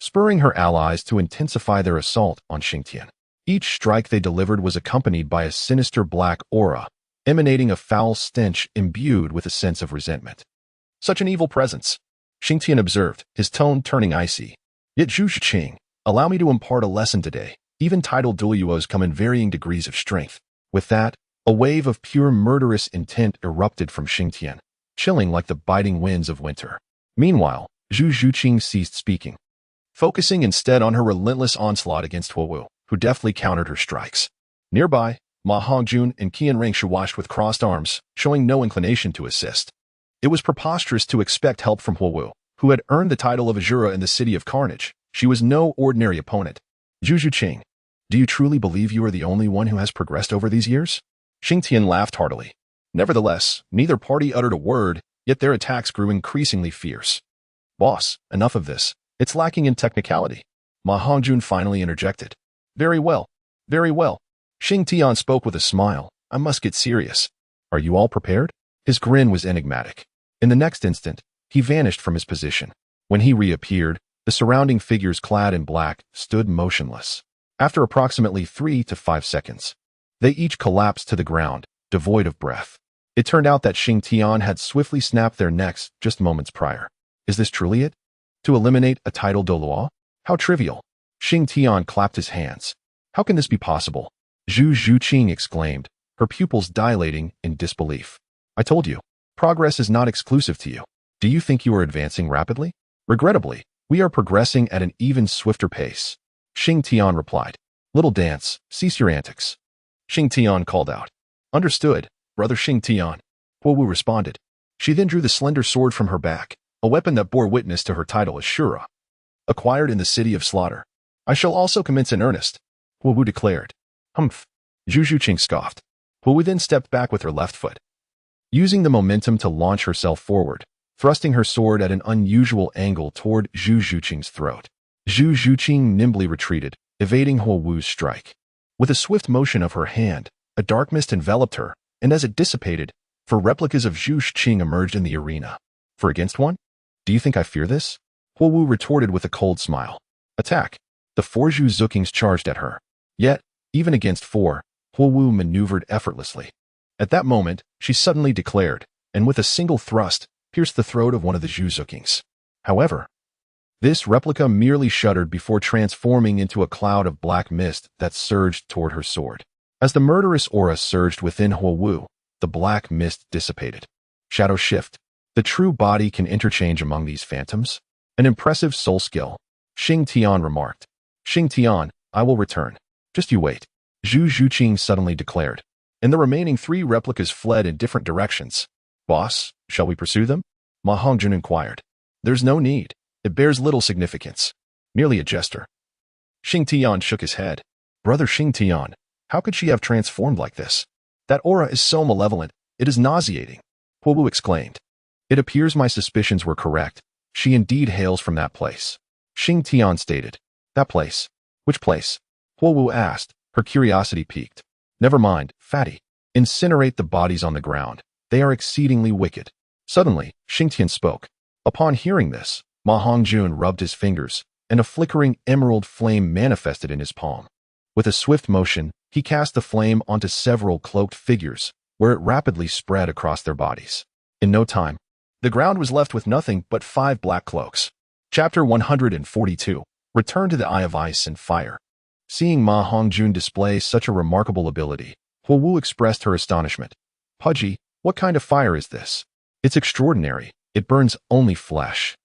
spurring her allies to intensify their assault on Xing Tian. Each strike they delivered was accompanied by a sinister black aura, emanating a foul stench imbued with a sense of resentment. Such an evil presence, Xing Tian observed, his tone turning icy. Yet Zhu Zhiqing, allow me to impart a lesson today. Even titled Douluos come in varying degrees of strength. With that, a wave of pure murderous intent erupted from Xing Tian, chilling like the biting winds of winter. Meanwhile, Zhu Zhiqing ceased speaking, focusing instead on her relentless onslaught against Huowu, who deftly countered her strikes. Nearby, Ma Hongjun and Qian Rengshu watched with crossed arms, showing no inclination to assist. It was preposterous to expect help from Huowu, who had earned the title of Azura in the City of Carnage. She was no ordinary opponent. Zhu Zhiqing, do you truly believe you are the only one who has progressed over these years? Xing Tian laughed heartily. Nevertheless, neither party uttered a word, yet their attacks grew increasingly fierce. Boss, enough of this. It's lacking in technicality. Ma Hongjun finally interjected. Very well. Very well. Xing Tian spoke with a smile. I must get serious. Are you all prepared? His grin was enigmatic. In the next instant, he vanished from his position. When he reappeared, the surrounding figures clad in black stood motionless. After approximately 3 to 5 seconds, they each collapsed to the ground, devoid of breath. It turned out that Xing Tian had swiftly snapped their necks just moments prior. Is this truly it? To eliminate a title Douluo? How trivial. Xing Tian clapped his hands. How can this be possible? Zhu Zhiqing exclaimed, her pupils dilating in disbelief. I told you, progress is not exclusive to you. Do you think you are advancing rapidly? Regrettably, we are progressing at an even swifter pace. Xing Tian replied. Little dance, cease your antics. Xing Tian called out. Understood, brother Xing Tian. Huowu responded. She then drew the slender sword from her back, a weapon that bore witness to her title as Shura, acquired in the City of Slaughter. I shall also commence in earnest, Huowu declared. Humph. Zhu Zhiqing scoffed. Huowu then stepped back with her left foot, using the momentum to launch herself forward, thrusting her sword at an unusual angle toward Zhu Zhiqing's throat. Zhu Zhiqing nimbly retreated, evading Huowu's strike. With a swift motion of her hand, a dark mist enveloped her, and as it dissipated, 4 replicas of Zhu Zhiqing emerged in the arena. For against one? Do you think I fear this? Huowu retorted with a cold smile. Attack. The 4 Zhu Zhiqings charged at her. Yet, even against 4, Huowu maneuvered effortlessly. At that moment, she suddenly declared, and with a single thrust, pierced the throat of one of the Zhu Zhiqings. However, this replica merely shuddered before transforming into a cloud of black mist that surged toward her sword. As the murderous aura surged within Huowu, the black mist dissipated. Shadow shift. The true body can interchange among these phantoms. An impressive soul skill, Xing Tian remarked. Xing Tian, I will return. Just you wait. Zhu Zhiqing suddenly declared. And the remaining 3 replicas fled in different directions. Boss, shall we pursue them? Ma Hongjun inquired. There's no need. It bears little significance. Merely a gesture. Xing Tian shook his head. Brother Xing Tian, how could she have transformed like this? That aura is so malevolent, it is nauseating. Huowu exclaimed. It appears my suspicions were correct. She indeed hails from that place. Xing Tian stated. That place? Which place? Huowu asked, her curiosity piqued. Never mind, fatty. Incinerate the bodies on the ground. They are exceedingly wicked. Suddenly, Xing Tian spoke. Upon hearing this, Ma Hongjun rubbed his fingers, and a flickering emerald flame manifested in his palm. With a swift motion, he cast the flame onto several cloaked figures, where it rapidly spread across their bodies. In no time, the ground was left with nothing but 5 black cloaks. Chapter 142. Return to the Eye of Ice and Fire. Seeing Ma Hongjun display such a remarkable ability, Huowu expressed her astonishment. Pudgy, what kind of fire is this? It's extraordinary. It burns only flesh,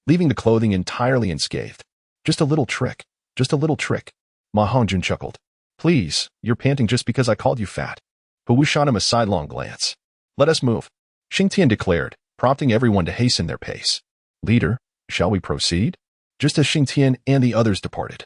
leaving the clothing entirely unscathed. Just a little trick. Just a little trick. Ma Hongjun chuckled. Please, you're panting just because I called you fat. Huowu shot him a sidelong glance. Let us move, Xing Tian declared, prompting everyone to hasten their pace. Leader, shall we proceed? Just as Xing Tian and the others departed,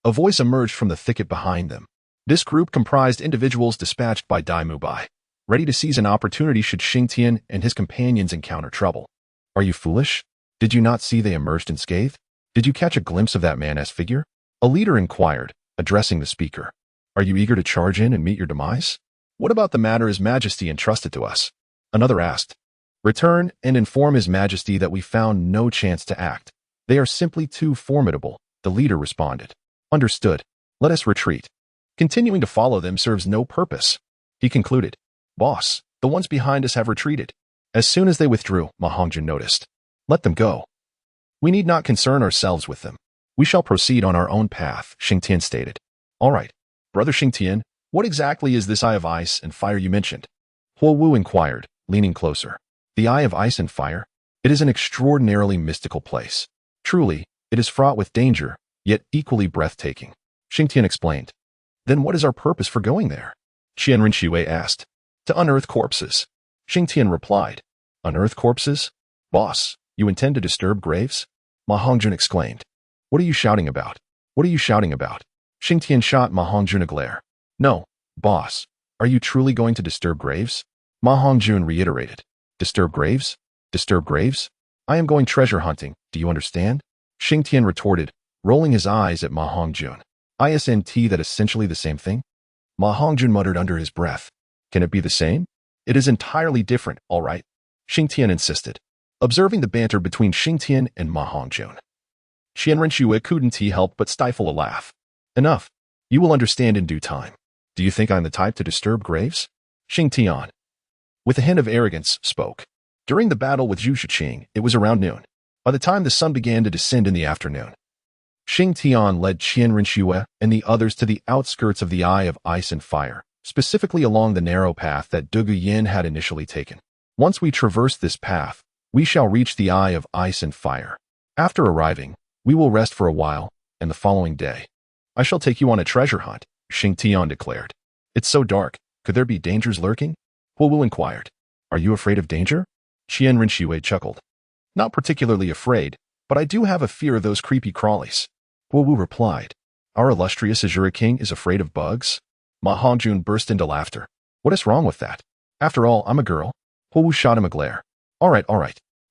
a voice emerged from the thicket behind them. This group comprised individuals dispatched by Dai Mubai, ready to seize an opportunity should Xing Tian and his companions encounter trouble. Are you foolish? Did you not see they emerged unscathed? Did you catch a glimpse of that man's figure? A leader inquired, addressing the speaker. Are you eager to charge in and meet your demise? What about the matter His Majesty entrusted to us? Another asked. Return and inform His Majesty that we found no chance to act. They are simply too formidable, the leader responded. Understood. Let us retreat. Continuing to follow them serves no purpose. He concluded. Boss, the ones behind us have retreated. As soon as they withdrew, Ma Hongjun noticed. Let them go. We need not concern ourselves with them. We shall proceed on our own path, Xing Tian stated. All right. Brother Xing Tian, what exactly is this Eye of Ice and Fire you mentioned? Huo Wu inquired, leaning closer. The Eye of Ice and Fire? It is an extraordinarily mystical place. Truly, it is fraught with danger, yet equally breathtaking. Xing Tian explained. Then what is our purpose for going there? Qian Rinxue asked. To unearth corpses. Xing Tian replied. Unearth corpses? Boss, you intend to disturb graves? Ma Hongjun exclaimed. What are you shouting about? What are you shouting about? Xing Tian shot Ma Hongjun a glare. No, boss. Are you truly going to disturb graves? Ma Hongjun reiterated. Disturb graves? Disturb graves? I am going treasure hunting, do you understand? Xing Tian retorted, rolling his eyes at Ma Hongjun. Isn't that essentially the same thing? Ma Hongjun muttered under his breath. Can it be the same? It is entirely different, all right. Xing Tian insisted, observing the banter between Xing Tian and Ma Hongjun. Qian Rinxue couldn't help but stifle a laugh. Enough. You will understand in due time. Do you think I'm the type to disturb graves? Xing Tian, with a hint of arrogance, spoke. During the battle with Zhu Shiqing, it was around noon. By the time the sun began to descend in the afternoon, Xing Tian led Qian Rinxue and the others to the outskirts of the Eye of Ice and Fire, specifically along the narrow path that Douluo Yin had initially taken. Once we traverse this path, we shall reach the Eye of Ice and Fire. After arriving, we will rest for a while, and the following day, I shall take you on a treasure hunt, Xing Tian declared. It's so dark, could there be dangers lurking? Huo Wu inquired. Are you afraid of danger? Qian Rinxue chuckled. Not particularly afraid, but I do have a fear of those creepy crawlies. Huo Wu replied. Our illustrious Azure King is afraid of bugs? Ma Hongjun burst into laughter. What is wrong with that? After all, I'm a girl. Huo Wu shot him a glare. All right.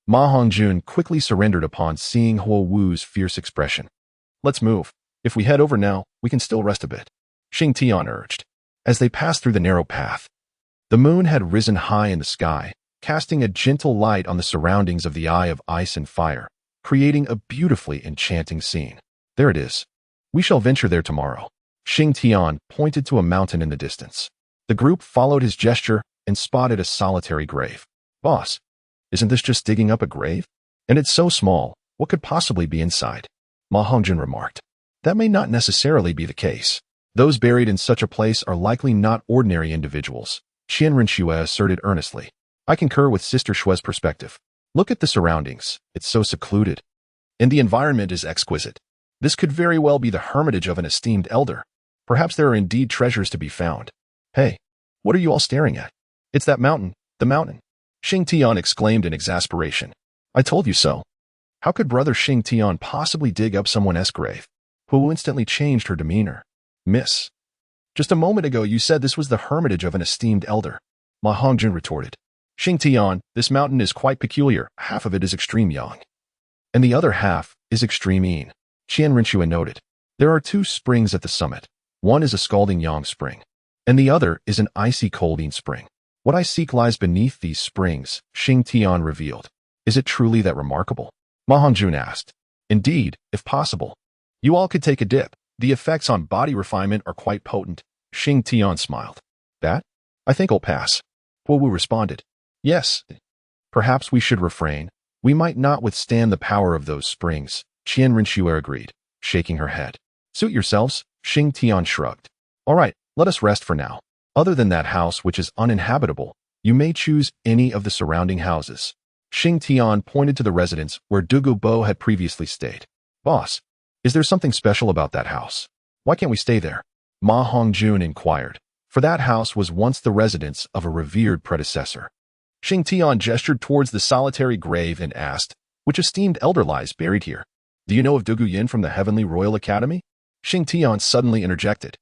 Ma Hongjun quickly surrendered upon seeing Huo Wu's fierce expression. Let's move. If we head over now, we can still rest a bit. Xing Tian urged. As they passed through the narrow path, the moon had risen high in the sky, casting a gentle light on the surroundings of the Eye of Ice and Fire, creating a beautifully enchanting scene. There it is. We shall venture there tomorrow. Xing Tian pointed to a mountain in the distance. The group followed his gesture and spotted a solitary grave. Boss, isn't this just digging up a grave? And it's so small, what could possibly be inside? Ma Hongjun remarked. That may not necessarily be the case. Those buried in such a place are likely not ordinary individuals, Qian Rinxue asserted earnestly. I concur with Sister Shue's perspective. Look at the surroundings. It's so secluded. And the environment is exquisite. This could very well be the hermitage of an esteemed elder. Perhaps there are indeed treasures to be found. Hey, what are you all staring at? It's that mountain, the mountain. Xing Tian exclaimed in exasperation. I told you so. How could Brother Xing Tian possibly dig up someone's grave? Who instantly changed her demeanor. Miss. Just a moment ago you said this was the hermitage of an esteemed elder. Ma Hongjun retorted. Xing Tian, this mountain is quite peculiar. Half of it is extreme yang, and the other half is extreme yin. Qian Rinxue noted. There are two springs at the summit. One is a scalding yang spring, and the other is an icy cold yin spring. What I seek lies beneath these springs, Xing Tian revealed. Is it truly that remarkable? Ma Hongjun asked. Indeed, if possible. You all could take a dip. The effects on body refinement are quite potent. Xing Tian smiled. That? I think I'll pass. Huo Wu responded. Yes. Perhaps we should refrain. We might not withstand the power of those springs. Qian Rinxue agreed, shaking her head. Suit yourselves, Xing Tian shrugged. All right, let us rest for now. Other than that house which is uninhabitable, you may choose any of the surrounding houses. Xing Tian pointed to the residence where Douluo Bo had previously stayed. Boss, is there something special about that house? Why can't we stay there? Ma Hongjun inquired, for that house was once the residence of a revered predecessor. Xing Tian gestured towards the solitary grave and asked, which esteemed elder lies buried here? Do you know of Douluo Yin from the Heavenly Royal Academy? Xing Tian suddenly interjected.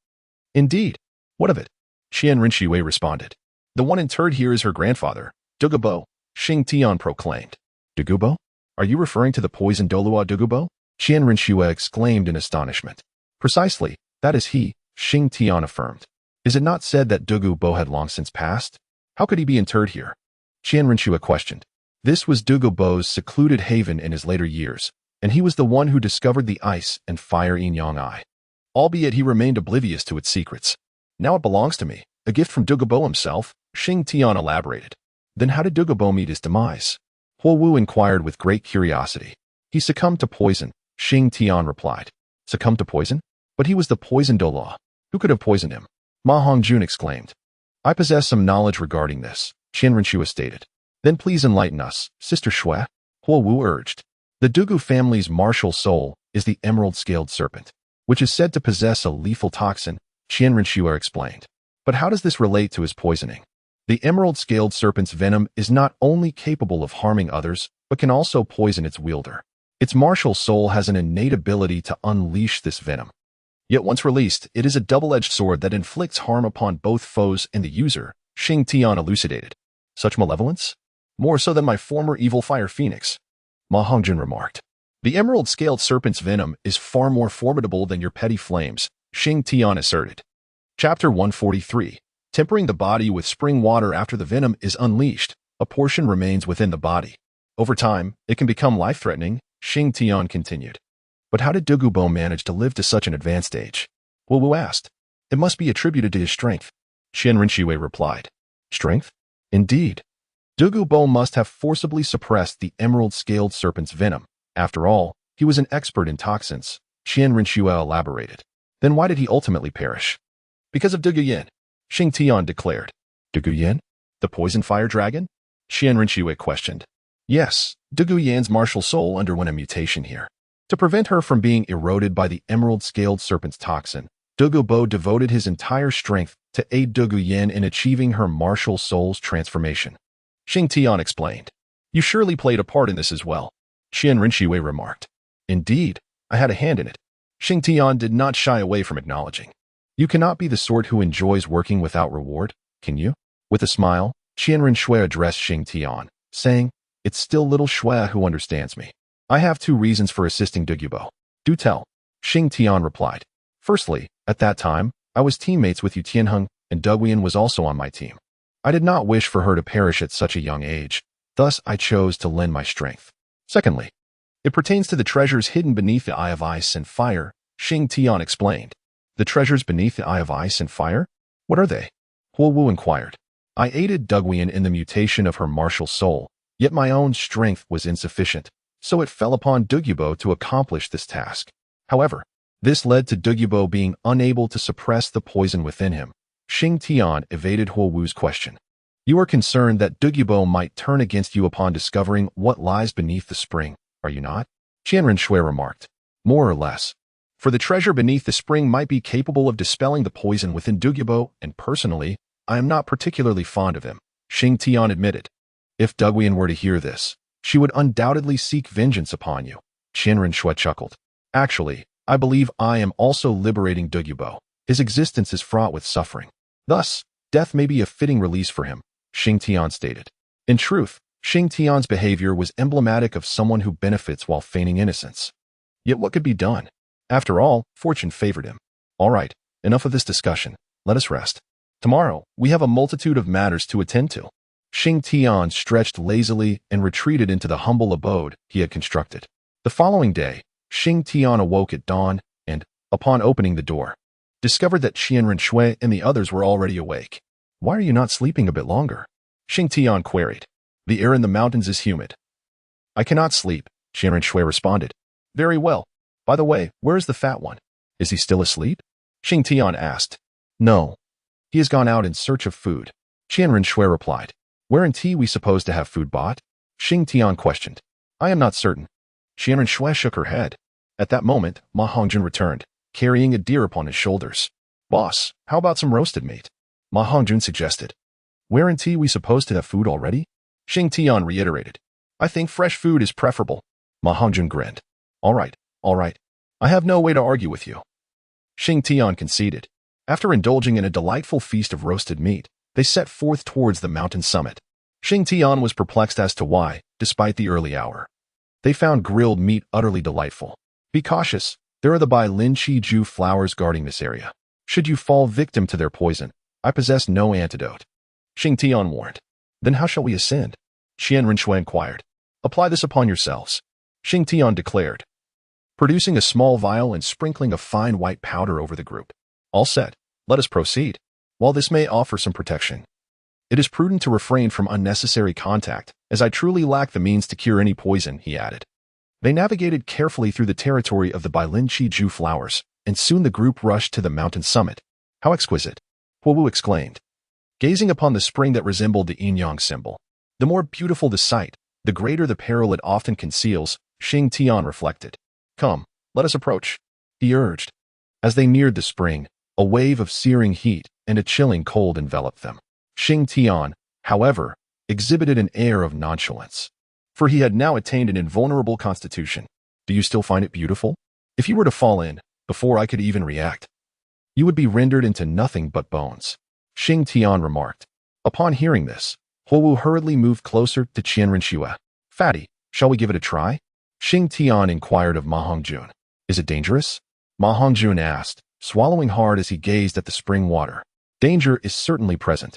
Indeed. What of it? Qian Rinxue responded. The one interred here is her grandfather, Douluo Bo, Xing Tian proclaimed. Douluo Bo? Are you referring to the poisoned Douluo Bo? Qian Rinxue exclaimed in astonishment. Precisely, that is he, Xing Tian affirmed. Is it not said that Douluo Bo had long since passed? How could he be interred here? Qian Rinxue questioned. This was Douluo Bo's secluded haven in his later years, and he was the one who discovered the ice and fire yin yang eye. albeit he remained oblivious to its secrets. Now it belongs to me, a gift from Douluo himself, Xing Tian elaborated. Then how did Douluo meet his demise? Huo Wu inquired with great curiosity. He succumbed to poison, Xing Tian replied. Succumbed to poison? But he was the poisoned Douluo. Who could have poisoned him? Ma Hongjun exclaimed. I possess some knowledge regarding this, Qian Renshua stated. Then please enlighten us, Sister Shui, Huo Wu urged. The Douluo family's martial soul is the emerald-scaled serpent, which is said to possess a lethal toxin, Qian Renshua explained. But how does this relate to his poisoning? The emerald-scaled serpent's venom is not only capable of harming others, but can also poison its wielder. Its martial soul has an innate ability to unleash this venom. Yet once released, it is a double-edged sword that inflicts harm upon both foes and the user, Xing Tian elucidated. Such malevolence? More so than my former evil fire phoenix, Ma Hongjun remarked. The emerald-scaled serpent's venom is far more formidable than your petty flames, Xing Tian asserted. Chapter 143. Tempering the body with spring water after the venom is unleashed, a portion remains within the body. Over time, it can become life-threatening, Xing Tian continued. But how did Douluo manage to live to such an advanced age? Huo Wu asked. It must be attributed to his strength, Qian Renshua replied. Strength? Indeed. Douluo must have forcibly suppressed the emerald-scaled serpent's venom. After all, he was an expert in toxins, Qian Renshua elaborated. Then why did he ultimately perish? Because of Douluo, Xing Tian declared. Douluo? The poison fire dragon? Qian Renshua questioned. Yes, Douluo's martial soul underwent a mutation here. To prevent her from being eroded by the emerald-scaled serpent's toxin, Douluo devoted his entire strength to aid Douluo in achieving her martial soul's transformation. Xing Tian explained. You surely played a part in this as well, Qian Renshua remarked. Indeed, I had a hand in it. Xing Tian did not shy away from acknowledging. You cannot be the sort who enjoys working without reward, can you? With a smile, Qian Renshua addressed Xing Tian, saying, It's still little Shui who understands me. I have 2 reasons for assisting Douluo. Do tell, Xing Tian replied. Firstly, at that time, I was teammates with Yu Tianheng, and Douluo was also on my team. I did not wish for her to perish at such a young age, thus I chose to lend my strength. Secondly, it pertains to the treasures hidden beneath the Eye of Ice and Fire, Xing Tian explained. The treasures beneath the Eye of Ice and Fire? What are they? Huo Wu inquired. I aided Douluo in the mutation of her martial soul, yet my own strength was insufficient, so it fell upon Douluo to accomplish this task. However, this led to Douluo being unable to suppress the poison within him. Xing Tian evaded Huo Wu's question. You are concerned that Douluo might turn against you upon discovering what lies beneath the spring, are you not? Qian Renshua remarked. More or less. For the treasure beneath the spring might be capable of dispelling the poison within Douluo, and personally, I am not particularly fond of him, Xing Tian admitted. If Douluo were to hear this, she would undoubtedly seek vengeance upon you, Qian Renshua chuckled. Actually, I believe I am also liberating Douluo. His existence is fraught with suffering. Thus, death may be a fitting release for him, Xing Tian stated. In truth, Xing Tian's behavior was emblematic of someone who benefits while feigning innocence. Yet what could be done? After all, fortune favored him. All right, enough of this discussion. Let us rest. Tomorrow, we have a multitude of matters to attend to. Xing Tian stretched lazily and retreated into the humble abode he had constructed. The following day, Xing Tian awoke at dawn and, upon opening the door, discovered that Qian Renshua and the others were already awake. Why are you not sleeping a bit longer? Xing Tian queried. The air in the mountains is humid. I cannot sleep, Qian Renshua responded. Very well. By the way, where is the fat one? Is he still asleep? Xing Tian asked. No. He has gone out in search of food, Qian Renshua replied. Weren't we supposed to have food bought? Xing Tian questioned. I am not certain. Qian Renshua shook her head. At that moment, Ma Hongjun returned, carrying a deer upon his shoulders. Boss, how about some roasted meat? Ma Hongjun suggested. Weren't we supposed to have food already? Xing Tian reiterated. I think fresh food is preferable. Ma Hongjun grinned. All right. I have no way to argue with you. Xing Tian conceded. After indulging in a delightful feast of roasted meat, they set forth towards the mountain summit. Xing Tian was perplexed as to why, despite the early hour. They found grilled meat utterly delightful. Be cautious, there are the Bai Lin Chi Ju flowers guarding this area. Should you fall victim to their poison, I possess no antidote. Xing Tian warned. Then how shall we ascend? Qian Renshua inquired. Apply this upon yourselves. Xing Tian declared. producing a small vial and sprinkling a fine white powder over the group. All set. Let us proceed. While this may offer some protection, it is prudent to refrain from unnecessary contact, as I truly lack the means to cure any poison, he added. They navigated carefully through the territory of the Bailin Chi-Ju flowers, and soon the group rushed to the mountain summit. How exquisite! Huowu exclaimed, gazing upon the spring that resembled the yin-yang symbol. The more beautiful the sight, the greater the peril it often conceals, Xing Tian reflected. Come, let us approach, he urged. As they neared the spring, a wave of searing heat and a chilling cold enveloped them. Xing Tian, however, exhibited an air of nonchalance, for he had now attained an invulnerable constitution. Do you still find it beautiful? If you were to fall in, before I could even react, you would be rendered into nothing but bones, Xing Tian remarked. Upon hearing this, Huowu hurriedly moved closer to Qianrenxue. Fatty, shall we give it a try? Xing Tian inquired of Ma Hongjun. Is it dangerous? Ma Hongjun asked, swallowing hard as he gazed at the spring water. Danger is certainly present,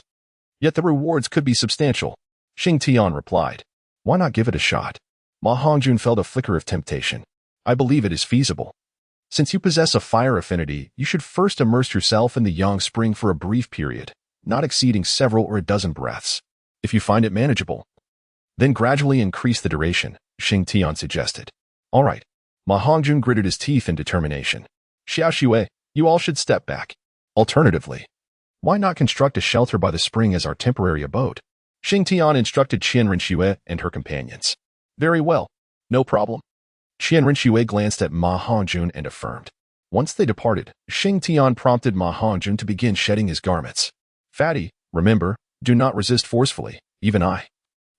yet the rewards could be substantial, Xing Tian replied. Why not give it a shot? Ma Hongjun felt a flicker of temptation. I believe it is feasible. Since you possess a fire affinity, you should first immerse yourself in the yang spring for a brief period, not exceeding several or a dozen breaths. If you find it manageable, then gradually increase the duration, Xing Tian suggested. All right. Ma Hongjun gritted his teeth in determination. Xiaoxue, you all should step back. Alternatively, why not construct a shelter by the spring as our temporary abode? Xing Tian instructed Qianrenxue and her companions. Very well. No problem. Qianrenxue glanced at Ma Hongjun and affirmed. Once they departed, Xing Tian prompted Ma Hongjun to begin shedding his garments. Fatty, remember, do not resist forcefully, even I,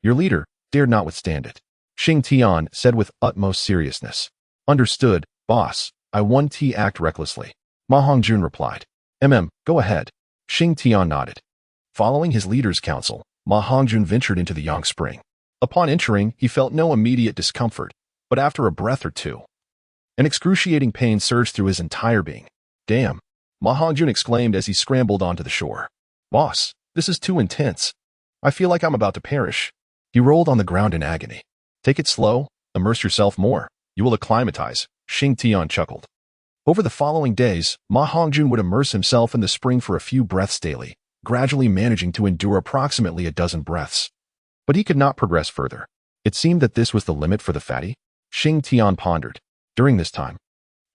your leader, dared not withstand it. Xing Tian said with utmost seriousness. Understood, boss, I won't act recklessly. Ma Hongjun replied. Go ahead. Xing Tian nodded. Following his leader's counsel, Ma Hongjun ventured into the yang spring. Upon entering, he felt no immediate discomfort, but after a breath or two, an excruciating pain surged through his entire being. Damn, Ma Hongjun exclaimed as he scrambled onto the shore. Boss, this is too intense. I feel like I'm about to perish. He rolled on the ground in agony. Take it slow, immerse yourself more. You will acclimatize, Xing Tian chuckled. Over the following days, Ma Hongjun would immerse himself in the spring for a few breaths daily, gradually managing to endure approximately a dozen breaths. But he could not progress further. It seemed that this was the limit for the fatty. Xing Tian pondered. During this time,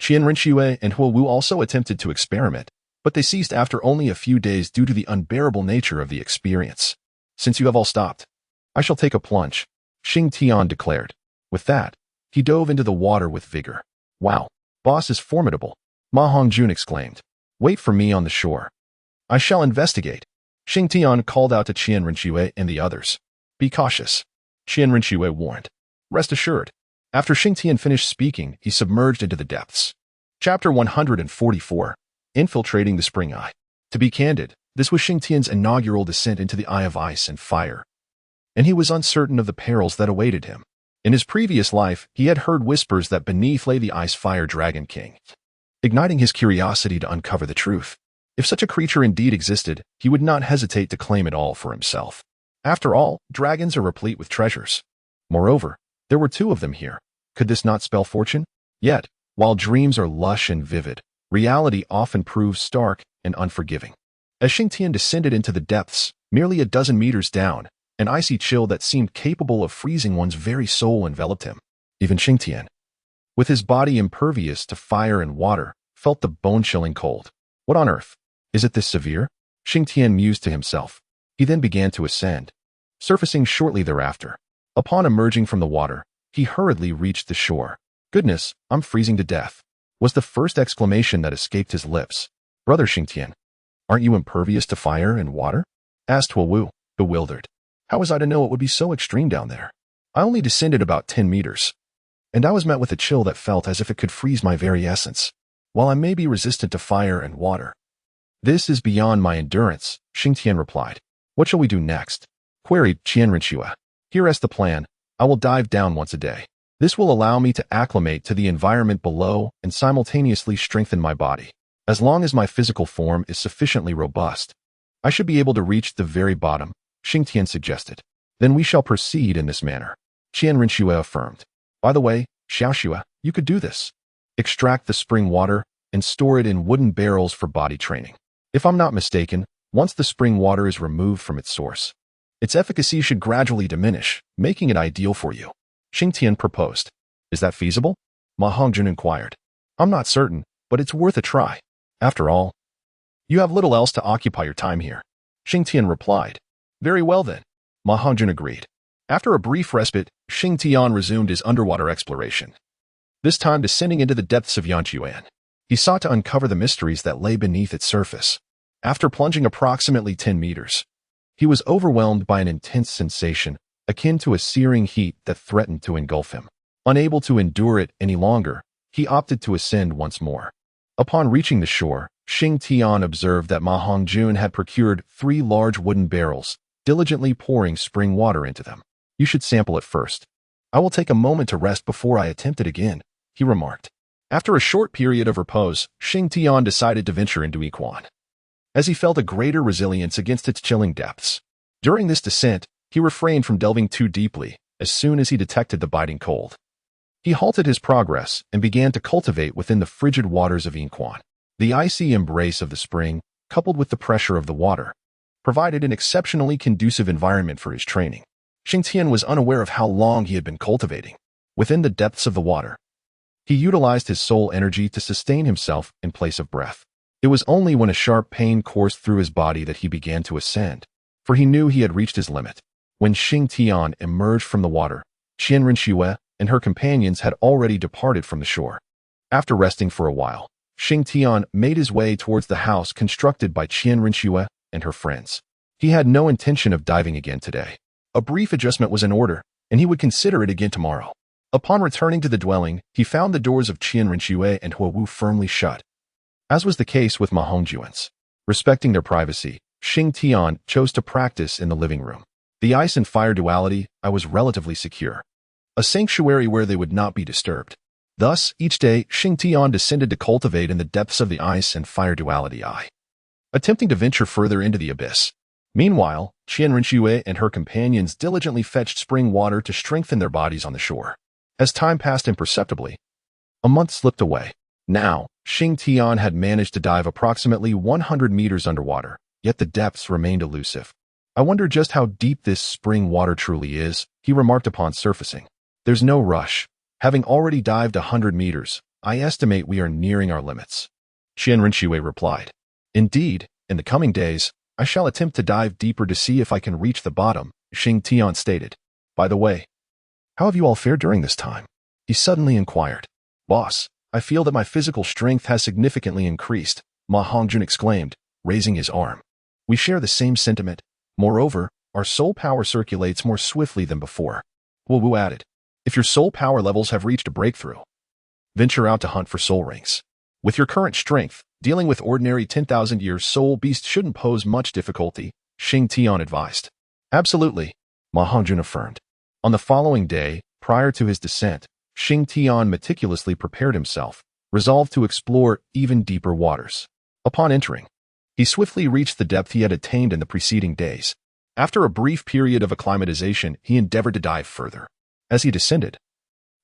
Qianrenxue and Huowu also attempted to experiment, but they ceased after only a few days due to the unbearable nature of the experience. Since you have all stopped, I shall take a plunge, Xing Tian declared. With that, he dove into the water with vigor. Wow, boss is formidable, Ma Hongjun exclaimed. Wait for me on the shore. I shall investigate. Xing Tian called out to Qianrenxue and the others. Be cautious, Qianrenxue warned. Rest assured. After Xing Tian finished speaking, he submerged into the depths. Chapter 144. Infiltrating the Spring Eye. To be candid, this was Xing Tian's inaugural descent into the Eye of Ice and Fire, and he was uncertain of the perils that awaited him. In his previous life, he had heard whispers that beneath lay the Ice-Fire Dragon King, igniting his curiosity to uncover the truth. If such a creature indeed existed, he would not hesitate to claim it all for himself. After all, dragons are replete with treasures. Moreover, there were two of them here. Could this not spell fortune? Yet, while dreams are lush and vivid, reality often proves stark and unforgiving. As Xing Tian descended into the depths, merely a dozen meters down, an icy chill that seemed capable of freezing one's very soul enveloped him. Even Xing Tian, with his body impervious to fire and water, felt the bone-chilling cold. What on earth? Is it this severe? Xing Tian mused to himself. He then began to ascend, surfacing shortly thereafter. Upon emerging from the water, he hurriedly reached the shore. Goodness, I'm freezing to death, was the first exclamation that escaped his lips. Brother Xing Tian, aren't you impervious to fire and water? Asked Huowu, bewildered. How was I to know it would be so extreme down there? I only descended about 10 meters, and I was met with a chill that felt as if it could freeze my very essence. While I may be resistant to fire and water, this is beyond my endurance, Xing Tian replied. What shall we do next? Queried Qianrenxue. Here is the plan. I will dive down once a day. This will allow me to acclimate to the environment below and simultaneously strengthen my body. As long as my physical form is sufficiently robust, I should be able to reach the very bottom, Xing Tian suggested. Then we shall proceed in this manner, Qianrenxue affirmed. By the way, Xiaoxue, you could do this. extract the spring water, and store it in wooden barrels for body training. If I'm not mistaken, once the spring water is removed from its source, its efficacy should gradually diminish, making it ideal for you. Xing Tian proposed. Is that feasible? Ma Hongjun inquired. I'm not certain, but it's worth a try. After all, you have little else to occupy your time here. Xing Tian replied. Very well then. Ma Hongjun agreed. After a brief respite, Xing Tian resumed his underwater exploration, this time descending into the depths of Yanchuan. He sought to uncover the mysteries that lay beneath its surface. After plunging approximately 10 meters, he was overwhelmed by an intense sensation, akin to a searing heat that threatened to engulf him. Unable to endure it any longer, he opted to ascend once more. Upon reaching the shore, Xing Tian observed that Ma Hongjun had procured 3 large wooden barrels, diligently pouring spring water into them. You should sample it first. I will take a moment to rest before I attempt it again, he remarked. After a short period of repose, Xing Tian decided to venture into Yiquan, as he felt a greater resilience against its chilling depths. During this descent, he refrained from delving too deeply as soon as he detected the biting cold. He halted his progress and began to cultivate within the frigid waters of Yiquan. The icy embrace of the spring, coupled with the pressure of the water, provided an exceptionally conducive environment for his training. Xing Tian was unaware of how long he had been cultivating. Within the depths of the water, he utilized his soul energy to sustain himself in place of breath. It was only when a sharp pain coursed through his body that he began to ascend, for he knew he had reached his limit. When Xing Tian emerged from the water, Qian Renxue and her companions had already departed from the shore. After resting for a while, Xing Tian made his way towards the house constructed by Qian Renxue and her friends. He had no intention of diving again today. A brief adjustment was in order, and he would consider it again tomorrow. Upon returning to the dwelling, he found the doors of Qian Renxue and Huowu firmly shut. As was the case with Ma Hongjuan's, respecting their privacy, Xing Tian chose to practice in the living room. The ice and fire duality, I was relatively secure, a sanctuary where they would not be disturbed. Thus, each day, Xing Tian descended to cultivate in the depths of the ice and fire duality I, attempting to venture further into the abyss. Meanwhile, Qian Renxue and her companions diligently fetched spring water to strengthen their bodies on the shore. As time passed imperceptibly, a month slipped away. Now, Xing Tian had managed to dive approximately 100 meters underwater, yet the depths remained elusive. I wonder just how deep this spring water truly is, he remarked upon surfacing. There's no rush. Having already dived 100 meters, I estimate we are nearing our limits. Qian Renxue replied. Indeed, in the coming days, I shall attempt to dive deeper to see if I can reach the bottom, Xing Tian stated. By the way, how have you all fared during this time? He suddenly inquired. Boss, I feel that my physical strength has significantly increased, Ma Hongjun exclaimed, raising his arm. We share the same sentiment. Moreover, our soul power circulates more swiftly than before. Huowu added. If your soul power levels have reached a breakthrough, venture out to hunt for soul rings. With your current strength, dealing with ordinary 10,000-year soul beasts shouldn't pose much difficulty, Xing Tian advised. Absolutely, Ma Hongjun affirmed. On the following day, prior to his descent, Xing Tian meticulously prepared himself, resolved to explore even deeper waters. Upon entering, he swiftly reached the depth he had attained in the preceding days. After a brief period of acclimatization, he endeavored to dive further. As he descended,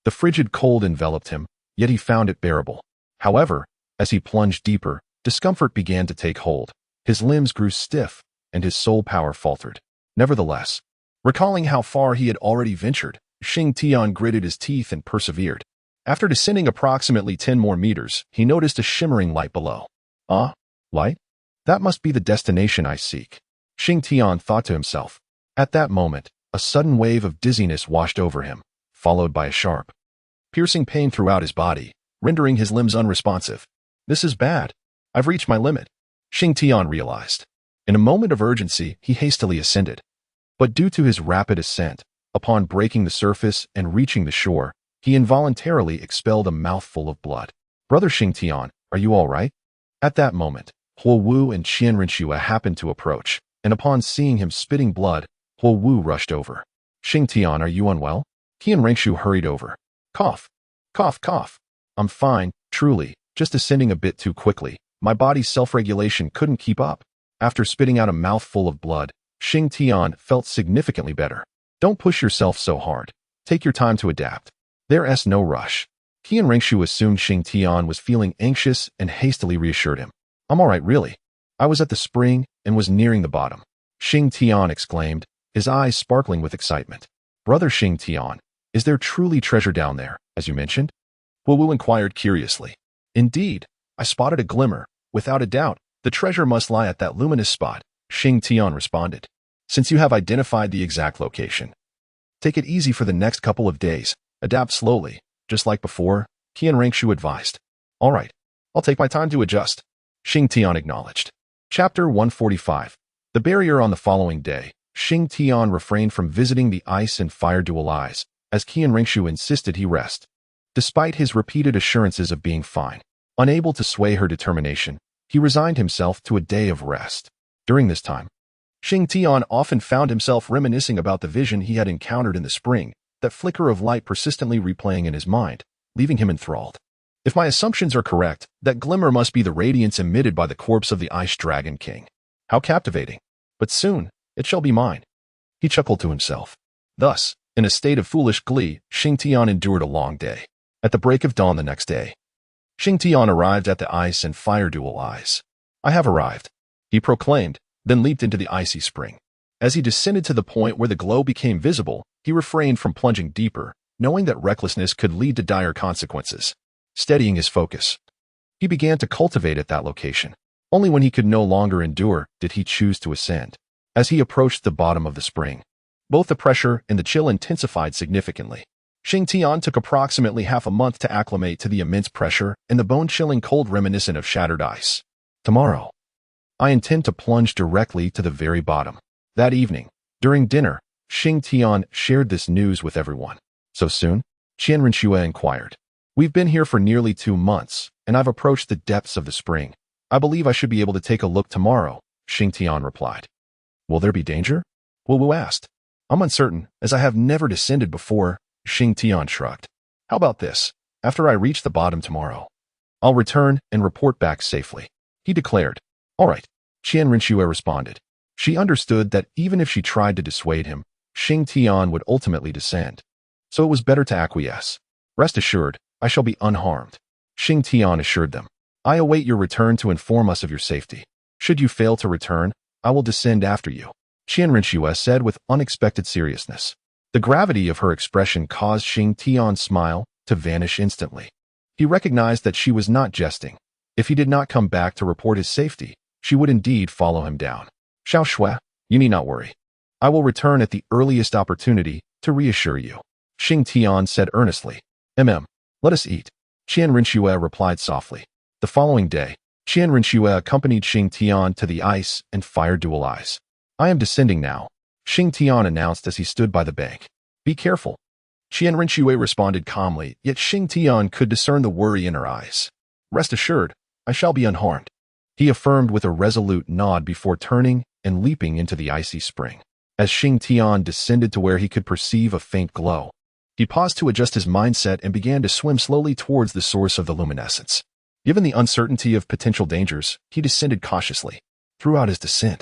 the frigid cold enveloped him, yet he found it bearable. However, as he plunged deeper, discomfort began to take hold. His limbs grew stiff, and his soul power faltered. Nevertheless, recalling how far he had already ventured, Xing Tian gritted his teeth and persevered. After descending approximately 10 more meters, he noticed a shimmering light below. Light? That must be the destination I seek, Xing Tian thought to himself. At that moment, a sudden wave of dizziness washed over him, followed by a sharp, piercing pain throughout his body, rendering his limbs unresponsive. This is bad. I've reached my limit, Xing Tian realized. In a moment of urgency, he hastily ascended. But due to his rapid ascent, upon breaking the surface and reaching the shore, he involuntarily expelled a mouthful of blood. Brother Xing Tian, are you all right? At that moment, Huowu and Qian Renxue happened to approach, and upon seeing him spitting blood, Huowu rushed over. Xing Tian, are you unwell? Qian Renxue hurried over. Cough. Cough, cough. I'm fine, truly, just ascending a bit too quickly. My body's self-regulation couldn't keep up. After spitting out a mouthful of blood, Xing Tian felt significantly better. Don't push yourself so hard. Take your time to adapt. There's no rush. Qian Rengshu assumed Xing Tian was feeling anxious and hastily reassured him. I'm all right, really. I was at the spring and was nearing the bottom. Xing Tian exclaimed, his eyes sparkling with excitement. Brother Xing Tian, is there truly treasure down there, as you mentioned? Wu Wu inquired curiously. Indeed, I spotted a glimmer. Without a doubt, the treasure must lie at that luminous spot, Xing Tian responded. Since you have identified the exact location, take it easy for the next couple of days. Adapt slowly, just like before, Qian Rengshu advised. All right, I'll take my time to adjust, Xing Tian acknowledged. Chapter 145. The barrier. On the following day, Xing Tian refrained from visiting the ice and fire dual eyes, as Qian Rengshu insisted he rest. Despite his repeated assurances of being fine, unable to sway her determination, he resigned himself to a day of rest. During this time, Xing Tian often found himself reminiscing about the vision he had encountered in the spring, that flicker of light persistently replaying in his mind, leaving him enthralled. If my assumptions are correct, that glimmer must be the radiance emitted by the corpse of the Ice Dragon King. How captivating. But soon, it shall be mine. He chuckled to himself. Thus, in a state of foolish glee, Xing Tian endured a long day. At the break of dawn the next day, Xing Tian arrived at the ice and fire dual eyes. I have arrived, he proclaimed, then leaped into the icy spring. As he descended to the point where the glow became visible, he refrained from plunging deeper, knowing that recklessness could lead to dire consequences. Steadying his focus, he began to cultivate at that location. Only when he could no longer endure did he choose to ascend. As he approached the bottom of the spring, both the pressure and the chill intensified significantly. Xing Tian took approximately half a month to acclimate to the immense pressure and the bone-chilling cold reminiscent of shattered ice. Tomorrow, I intend to plunge directly to the very bottom. That evening, during dinner, Xing Tian shared this news with everyone. So soon? Qian Renxue inquired. We've been here for nearly 2 months, and I've approached the depths of the spring. I believe I should be able to take a look tomorrow, Xing Tian replied. Will there be danger? Wu Wu asked. I'm uncertain, as I have never descended before, Xing Tian shrugged. How about this? After I reach the bottom tomorrow, I'll return and report back safely, he declared. All right, Qian Renxue responded. She understood that even if she tried to dissuade him, Xing Tian would ultimately descend. So it was better to acquiesce. Rest assured, I shall be unharmed, Xing Tian assured them. I await your return to inform us of your safety. Should you fail to return, I will descend after you, Qian Renxue said with unexpected seriousness. The gravity of her expression caused Xing Tian's smile to vanish instantly. He recognized that she was not jesting. If he did not come back to report his safety, she would indeed follow him down. Xiao Shui, you need not worry. I will return at the earliest opportunity to reassure you, Xing Tian said earnestly. Let us eat, Qian Renxue replied softly. The following day, Qian Renxue accompanied Xing Tian to the ice and fire dual eyes. I am descending now, Xing Tian announced as he stood by the bank. Be careful, Qian Renxue responded calmly, yet Xing Tian could discern the worry in her eyes. Rest assured, I shall be unharmed, he affirmed with a resolute nod before turning and leaping into the icy spring. As Xing Tian descended to where he could perceive a faint glow, he paused to adjust his mindset and began to swim slowly towards the source of the luminescence. Given the uncertainty of potential dangers, he descended cautiously. Throughout his descent,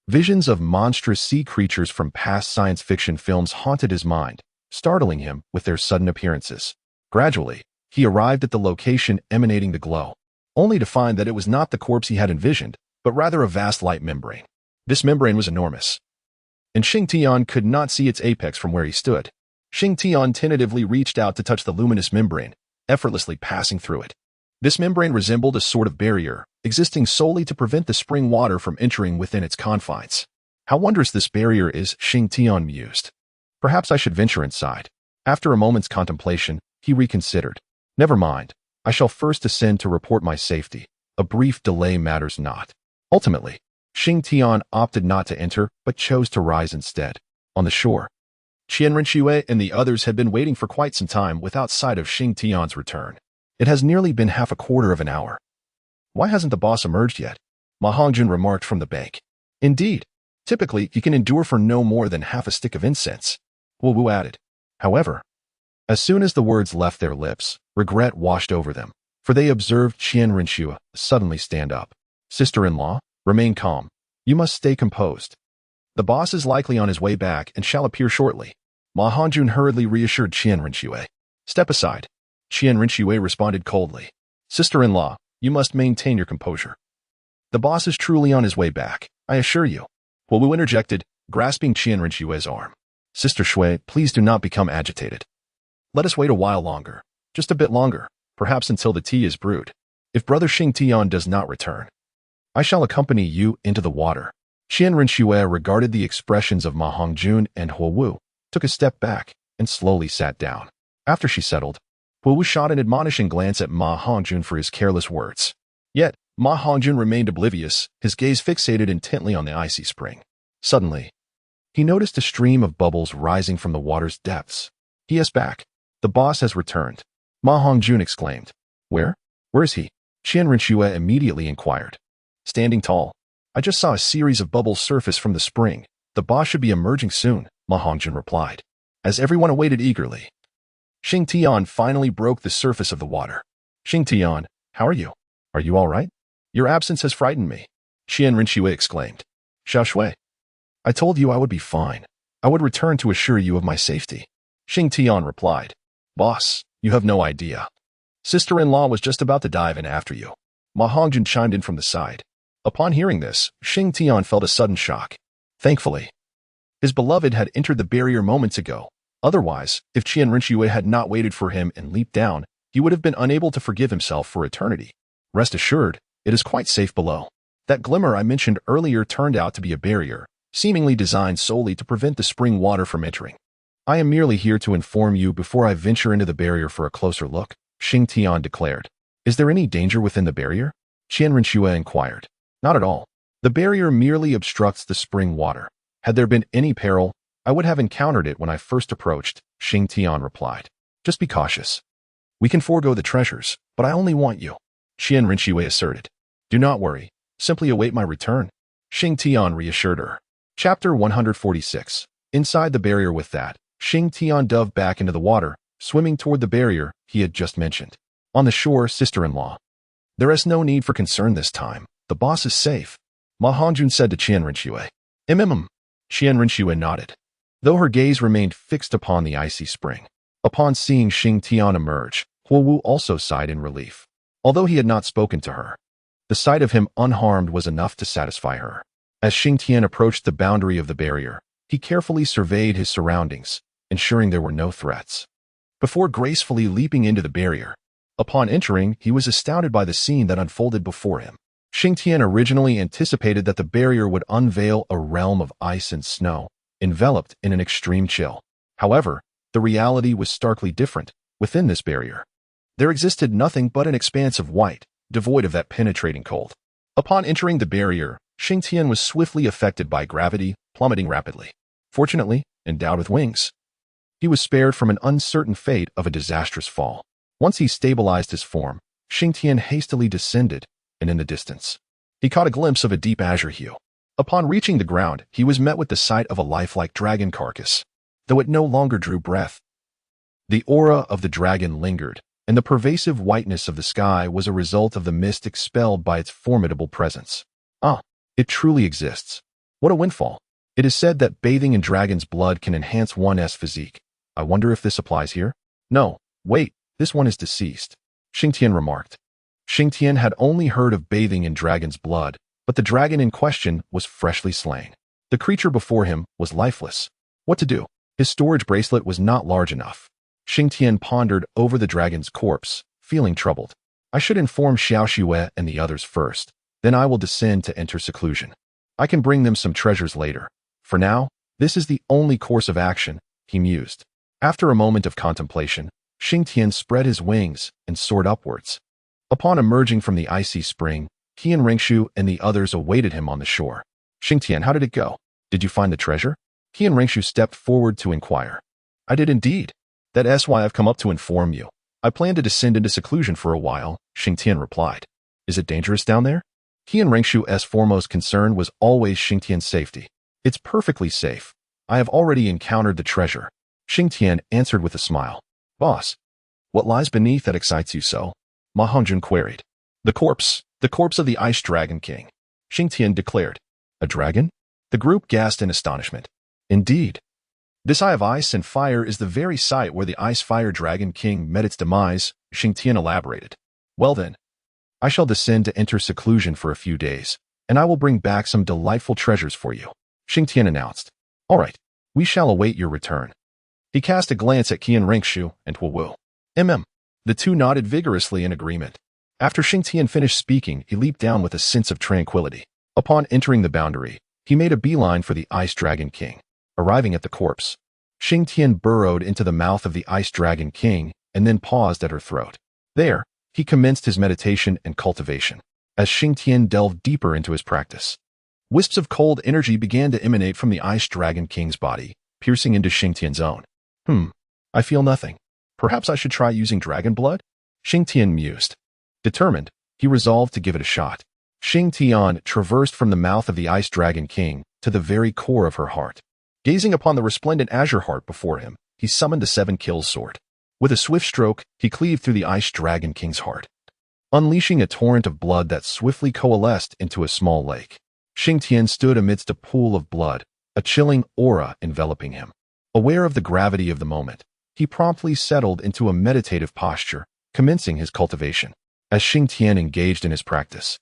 visions of monstrous sea creatures from past science fiction films haunted his mind, startling him with their sudden appearances. Gradually, he arrived at the location emanating the glow, only to find that it was not the corpse he had envisioned, but rather a vast light membrane. This membrane was enormous, and Xing Tian could not see its apex from where he stood. Xing Tian tentatively reached out to touch the luminous membrane, effortlessly passing through it. This membrane resembled a sort of barrier, existing solely to prevent the spring water from entering within its confines. How wondrous this barrier is, Xing Tian mused. Perhaps I should venture inside. After a moment's contemplation, he reconsidered. Never mind. I shall first descend to report my safety. A brief delay matters not. Ultimately, Xing Tian opted not to enter, but chose to rise instead. On the shore, Qian Renxue and the others had been waiting for quite some time without sight of Xing Tian's return. It has nearly been half a quarter of an hour. Why hasn't the boss emerged yet? Ma Hongjun remarked from the bank. Indeed, typically he can endure for no more than half a stick of incense, Wu Wu added. However, as soon as the words left their lips, regret washed over them, for they observed Qian Renxue suddenly stand up. Sister-in-law, remain calm. You must stay composed. The boss is likely on his way back and shall appear shortly. Ma Hongjun hurriedly reassured Qian Renxue. Step aside. Qian Rinxue responded coldly. Sister-in-law, you must maintain your composure. The boss is truly on his way back, I assure you. Huowu interjected, grasping Qian Rinxue's arm. Sister Shui, please do not become agitated. Let us wait a while longer, just a bit longer, perhaps until the tea is brewed. If Brother Xing Tian does not return, I shall accompany you into the water. Qian Rinxue regarded the expressions of Ma Hongjun and Huowu, took a step back, and slowly sat down. After she settled, Huowu shot an admonishing glance at Ma Hongjun for his careless words. Yet, Ma Hongjun remained oblivious, his gaze fixated intently on the icy spring. Suddenly, he noticed a stream of bubbles rising from the water's depths. He is back. The boss has returned. Ma Hongjun exclaimed. Where? Where is he? Qian Rinxue immediately inquired. Standing tall. I just saw a series of bubbles surface from the spring. The boss should be emerging soon, Ma Hongjun replied, as everyone awaited eagerly. Xing Tian finally broke the surface of the water. Xing Tian, how are you? Are you all right? Your absence has frightened me, Qian Rinxue exclaimed. Xiao Shui, I told you I would be fine. I would return to assure you of my safety. Xing Tian replied. Boss, you have no idea. Sister-in-law was just about to dive in after you. Ma Hongjun chimed in from the side. Upon hearing this, Xing Tian felt a sudden shock. Thankfully, his beloved had entered the barrier moments ago. Otherwise, if Qian Rinxue had not waited for him and leaped down, he would have been unable to forgive himself for eternity. Rest assured, it is quite safe below. That glimmer I mentioned earlier turned out to be a barrier, seemingly designed solely to prevent the spring water from entering. I am merely here to inform you before I venture into the barrier for a closer look, Xing Tian declared. Is there any danger within the barrier? Qian Rinxue inquired. Not at all. The barrier merely obstructs the spring water. Had there been any peril, I would have encountered it when I first approached, Xing Tian replied. Just be cautious. We can forego the treasures, but I only want you, Qian Rinxue asserted. Do not worry. Simply await my return, Xing Tian reassured her. Chapter 146. Inside the barrier. With that, Xing Tian dove back into the water, swimming toward the barrier he had just mentioned. On the shore, sister-in-law. There is no need for concern this time. The boss is safe, Ma Hongjun said to Qian Rinxue. Qian Rinxue nodded, though her gaze remained fixed upon the icy spring. Upon seeing Xing Tian emerge, Huowu also sighed in relief. Although he had not spoken to her, the sight of him unharmed was enough to satisfy her. As Xing Tian approached the boundary of the barrier, he carefully surveyed his surroundings, ensuring there were no threats. Before gracefully leaping into the barrier, upon entering, he was astounded by the scene that unfolded before him. Xing Tian originally anticipated that the barrier would unveil a realm of ice and snow, enveloped in an extreme chill. However, the reality was starkly different. Within this barrier, there existed nothing but an expanse of white, devoid of that penetrating cold. Upon entering the barrier, Xing Tian was swiftly affected by gravity, plummeting rapidly. Fortunately, endowed with wings, he was spared from an uncertain fate of a disastrous fall. Once he stabilized his form, Xing Tian hastily descended, and in the distance, he caught a glimpse of a deep azure hue. Upon reaching the ground, he was met with the sight of a lifelike dragon carcass, though it no longer drew breath. The aura of the dragon lingered, and the pervasive whiteness of the sky was a result of the mist expelled by its formidable presence. Ah, it truly exists. What a windfall. It is said that bathing in dragon's blood can enhance one's physique. I wonder if this applies here? No, wait, this one is deceased, Xing Tian remarked. Xing Tian had only heard of bathing in dragon's blood, but the dragon in question was freshly slain. The creature before him was lifeless. What to do? His storage bracelet was not large enough. Xing Tian pondered over the dragon's corpse, feeling troubled. I should inform Xiao Xue and the others first, then I will descend to enter seclusion. I can bring them some treasures later. For now, this is the only course of action, he mused. After a moment of contemplation, Xing Tian spread his wings and soared upwards. Upon emerging from the icy spring, Qian Rinxue and the others awaited him on the shore. Xing Tian, how did it go? Did you find the treasure? Qian Rinxue stepped forward to inquire. I did indeed. That's why I've come up to inform you. I plan to descend into seclusion for a while, Xing Tian replied. Is it dangerous down there? Qian Rinxue's foremost concern was always Xing Tian's safety. It's perfectly safe. I have already encountered the treasure, Xing Tian answered with a smile. Boss, what lies beneath that excites you so? Ma Hongjun queried. The corpse of the Ice Dragon King, Xing Tian declared. A dragon? The group gasped in astonishment. Indeed. This Eye of Ice and Fire is the very site where the Ice Fire Dragon King met its demise, Xing Tian elaborated. Well then, I shall descend to enter seclusion for a few days, and I will bring back some delightful treasures for you, Xing Tian announced. All right, we shall await your return. He cast a glance at Qian Ringshu and Wu. The two nodded vigorously in agreement. After Xing Tian finished speaking, he leaped down with a sense of tranquility. Upon entering the boundary, he made a beeline for the Ice Dragon King. Arriving at the corpse, Xing Tian burrowed into the mouth of the Ice Dragon King and then paused at her throat. There, he commenced his meditation and cultivation. As Xing Tian delved deeper into his practice, wisps of cold energy began to emanate from the Ice Dragon King's body, piercing into Xing Tian's own. I feel nothing. Perhaps I should try using dragon blood? Xing Tian mused. Determined, he resolved to give it a shot. Xing Tian traversed from the mouth of the Ice Dragon King to the very core of her heart. Gazing upon the resplendent azure heart before him, he summoned the Seven Kills sword. With a swift stroke, he cleaved through the Ice Dragon King's heart, unleashing a torrent of blood that swiftly coalesced into a small lake. Xing Tian stood amidst a pool of blood, a chilling aura enveloping him. Aware of the gravity of the moment, he promptly settled into a meditative posture, commencing his cultivation. As Xing Tian engaged in his practice,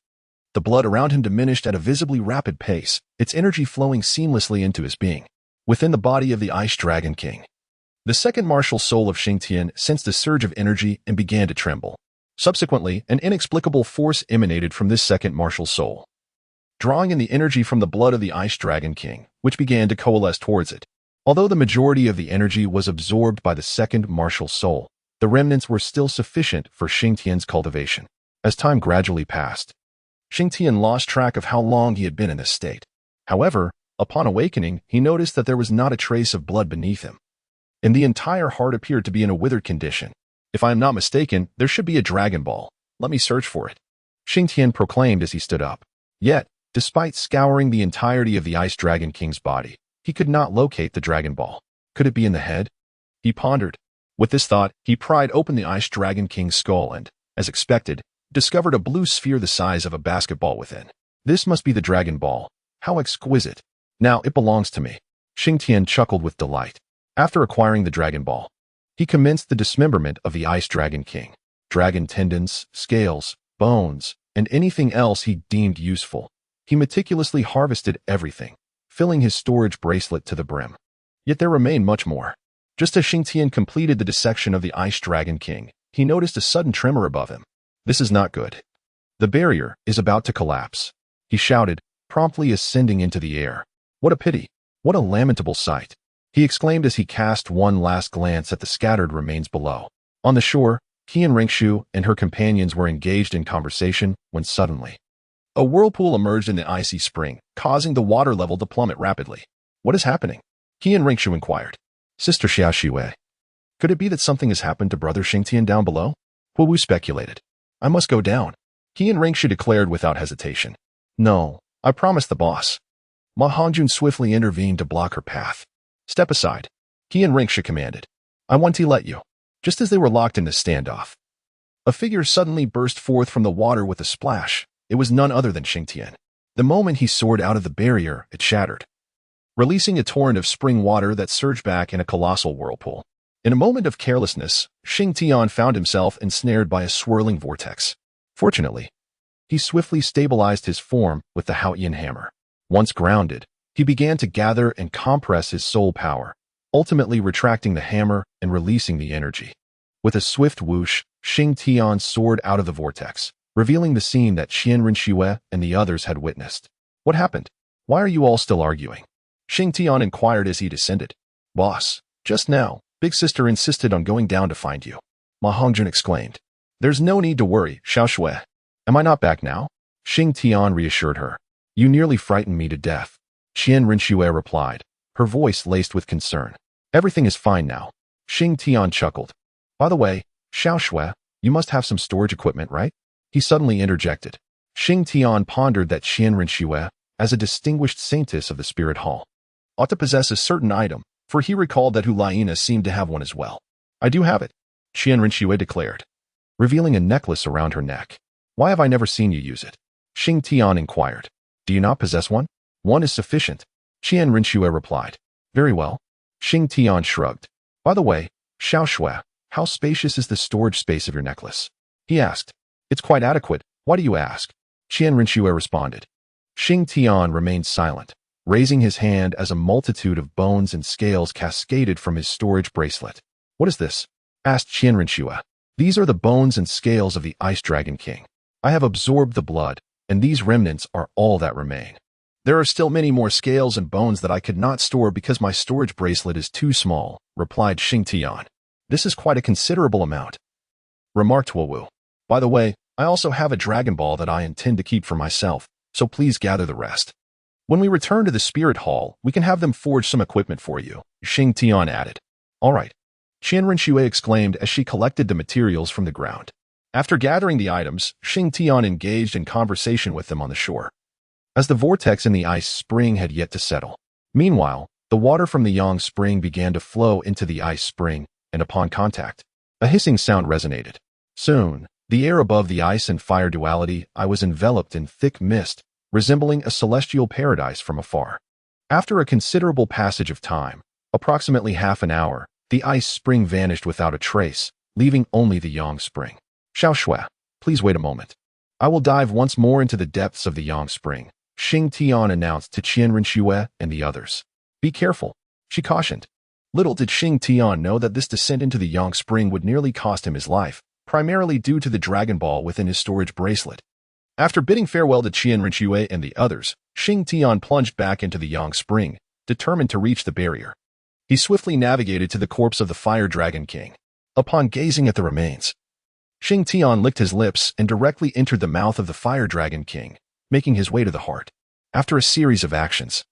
the blood around him diminished at a visibly rapid pace, its energy flowing seamlessly into his being. Within the body of the Ice Dragon King, the second martial soul of Xing Tian sensed a surge of energy and began to tremble. Subsequently, an inexplicable force emanated from this second martial soul, drawing in the energy from the blood of the Ice Dragon King, which began to coalesce towards it. Although the majority of the energy was absorbed by the second martial soul, the remnants were still sufficient for Xing Tian's cultivation. As time gradually passed, Xing Tian lost track of how long he had been in this state. However, upon awakening, he noticed that there was not a trace of blood beneath him, and the entire heart appeared to be in a withered condition. If I am not mistaken, there should be a Dragon Ball. Let me search for it, Xing Tian proclaimed as he stood up. Yet, despite scouring the entirety of the Ice Dragon King's body, he could not locate the Dragon Ball. Could it be in the head? He pondered. With this thought, he pried open the Ice Dragon King's skull and, as expected, discovered a blue sphere the size of a basketball within. This must be the Dragon Ball. How exquisite. Now it belongs to me. Xing Tian chuckled with delight. After acquiring the Dragon Ball, he commenced the dismemberment of the Ice Dragon King. Dragon tendons, scales, bones, and anything else he deemed useful. He meticulously harvested everything, filling his storage bracelet to the brim. Yet there remained much more. Just as Xing Tian completed the dissection of the Ice Dragon King, he noticed a sudden tremor above him. This is not good. The barrier is about to collapse, he shouted, promptly ascending into the air. What a pity. What a lamentable sight, he exclaimed as he cast one last glance at the scattered remains below. On the shore, Qian Ringshu and her companions were engaged in conversation when suddenly, a whirlpool emerged in the icy spring, causing the water level to plummet rapidly. What is happening? Qian Ringshu inquired. Sister Xiaoxiwei, could it be that something has happened to Brother Xing Tian down below? Wu speculated. I must go down, Qian Ringshu declared without hesitation. No, I promised the boss. Ma Hongjun swiftly intervened to block her path. Step aside, Qian Ringshu commanded. I want to let you. Just as they were locked in the standoff, a figure suddenly burst forth from the water with a splash. It was none other than Xing Tian. The moment he soared out of the barrier, it shattered, releasing a torrent of spring water that surged back in a colossal whirlpool. In a moment of carelessness, Xing Tian found himself ensnared by a swirling vortex. Fortunately, he swiftly stabilized his form with the Haotian hammer. Once grounded, he began to gather and compress his soul power, ultimately retracting the hammer and releasing the energy. With a swift whoosh, Xing Tian soared out of the vortex, revealing the scene that Qian Rinshiwe and the others had witnessed. What happened? Why are you all still arguing? Xing Tian inquired as he descended. Boss, just now, Big Sister insisted on going down to find you, Ma Hongjun exclaimed. There's no need to worry, Xiaoshui. Am I not back now? Xing Tian reassured her. You nearly frightened me to death, Qian Rinshiwe replied, her voice laced with concern. Everything is fine now. Xing Tian chuckled. By the way, Xiaoshui, you must have some storage equipment, right? He suddenly interjected. Xing Tian pondered that Qian Rinshiwe, as a distinguished saintess of the Spirit Hall, ought to possess a certain item, for he recalled that Hulaina seemed to have one as well. I do have it, Qian Rinshiwe declared, revealing a necklace around her neck. Why have I never seen you use it? Xing Tian inquired. Do you not possess one? One is sufficient, Qian Rinshiwe replied. Very well. Xing Tian shrugged. By the way, Xiaoshui, "How spacious is the storage space of your necklace?" he asked. "It's quite adequate. Why do you ask?" Qian Rinxue responded. Xing Tian remained silent, raising his hand as a multitude of bones and scales cascaded from his storage bracelet. "What is this?" asked Qian Rinxue. "These are the bones and scales of the Ice Dragon King. I have absorbed the blood, and these remnants are all that remain. There are still many more scales and bones that I could not store because my storage bracelet is too small," replied Xing Tian. "This is quite a considerable amount," remarked Wu. "By the way, I also have a Dragon Ball that I intend to keep for myself, so please gather the rest. When we return to the Spirit Hall, we can have them forge some equipment for you," Xing Tian added. "All right," Qian Rinxue exclaimed as she collected the materials from the ground. After gathering the items, Xing Tian engaged in conversation with them on the shore, as the vortex in the ice spring had yet to settle. Meanwhile, the water from the Yang spring began to flow into the ice spring, and upon contact, a hissing sound resonated. Soon, the air above the ice and fire duality I was enveloped in thick mist, resembling a celestial paradise from afar. After a considerable passage of time, approximately half an hour, the ice spring vanished without a trace, leaving only the Yang spring. "Xiao Shui, please wait a moment. I will dive once more into the depths of the Yang spring," Xing Tian announced to Qian Rinxue and the others. "Be careful," she cautioned. Little did Xing Tian know that this descent into the Yang spring would nearly cost him his life, primarily due to the Dragon Ball within his storage bracelet. After bidding farewell to Qian Rinxue and the others, Xing Tian plunged back into the Yang spring, determined to reach the barrier. He swiftly navigated to the corpse of the Fire Dragon King. Upon gazing at the remains, Xing Tian licked his lips and directly entered the mouth of the Fire Dragon King, making his way to the heart. After a series of actions,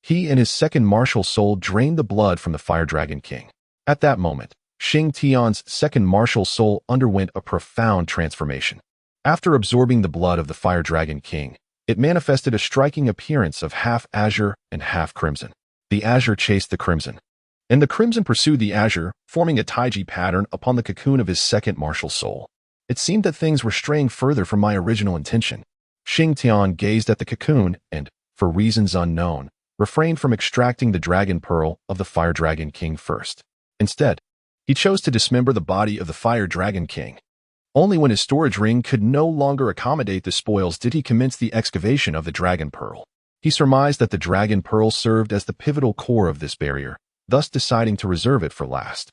he and his second martial soul drained the blood from the Fire Dragon King. At that moment, Xing Tian's second martial soul underwent a profound transformation. After absorbing the blood of the Fire Dragon King, it manifested a striking appearance of half azure and half crimson. The azure chased the crimson, and the crimson pursued the azure, forming a taiji pattern upon the cocoon of his second martial soul. It seemed that things were straying further from my original intention. Xing Tian gazed at the cocoon and, for reasons unknown, refrained from extracting the dragon pearl of the Fire Dragon King first. Instead, he chose to dismember the body of the Fire Dragon King. Only when his storage ring could no longer accommodate the spoils did he commence the excavation of the dragon pearl. He surmised that the dragon pearl served as the pivotal core of this barrier, thus deciding to reserve it for last.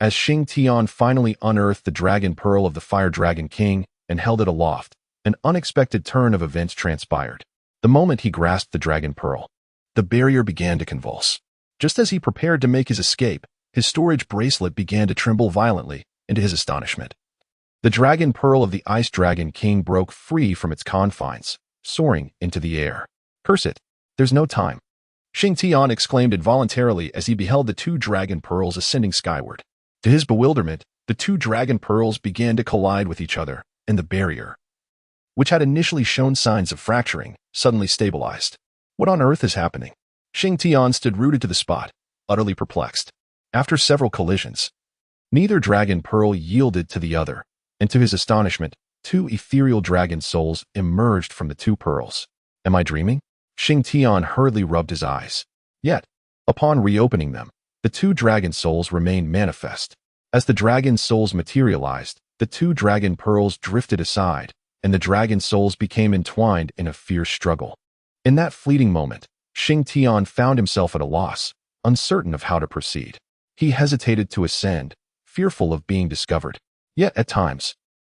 As Xing Tian finally unearthed the dragon pearl of the Fire Dragon King and held it aloft, an unexpected turn of events transpired. The moment he grasped the dragon pearl, the barrier began to convulse. Just as he prepared to make his escape, his storage bracelet began to tremble violently, and to his astonishment, the dragon pearl of the Ice Dragon King broke free from its confines, soaring into the air. "Curse it, there's no time," Xing Tian exclaimed involuntarily as he beheld the two dragon pearls ascending skyward. To his bewilderment, the two dragon pearls began to collide with each other, and the barrier, which had initially shown signs of fracturing, suddenly stabilized. What on earth is happening? Xing Tian stood rooted to the spot, utterly perplexed. After several collisions, neither dragon pearl yielded to the other, and to his astonishment, two ethereal dragon souls emerged from the two pearls. Am I dreaming? Xing Tian hurriedly rubbed his eyes. Yet, upon reopening them, the two dragon souls remained manifest. As the dragon souls materialized, the two dragon pearls drifted aside, and the dragon souls became entwined in a fierce struggle. In that fleeting moment, Xing Tian found himself at a loss, uncertain of how to proceed. He hesitated to ascend, fearful of being discovered. Yet, at times,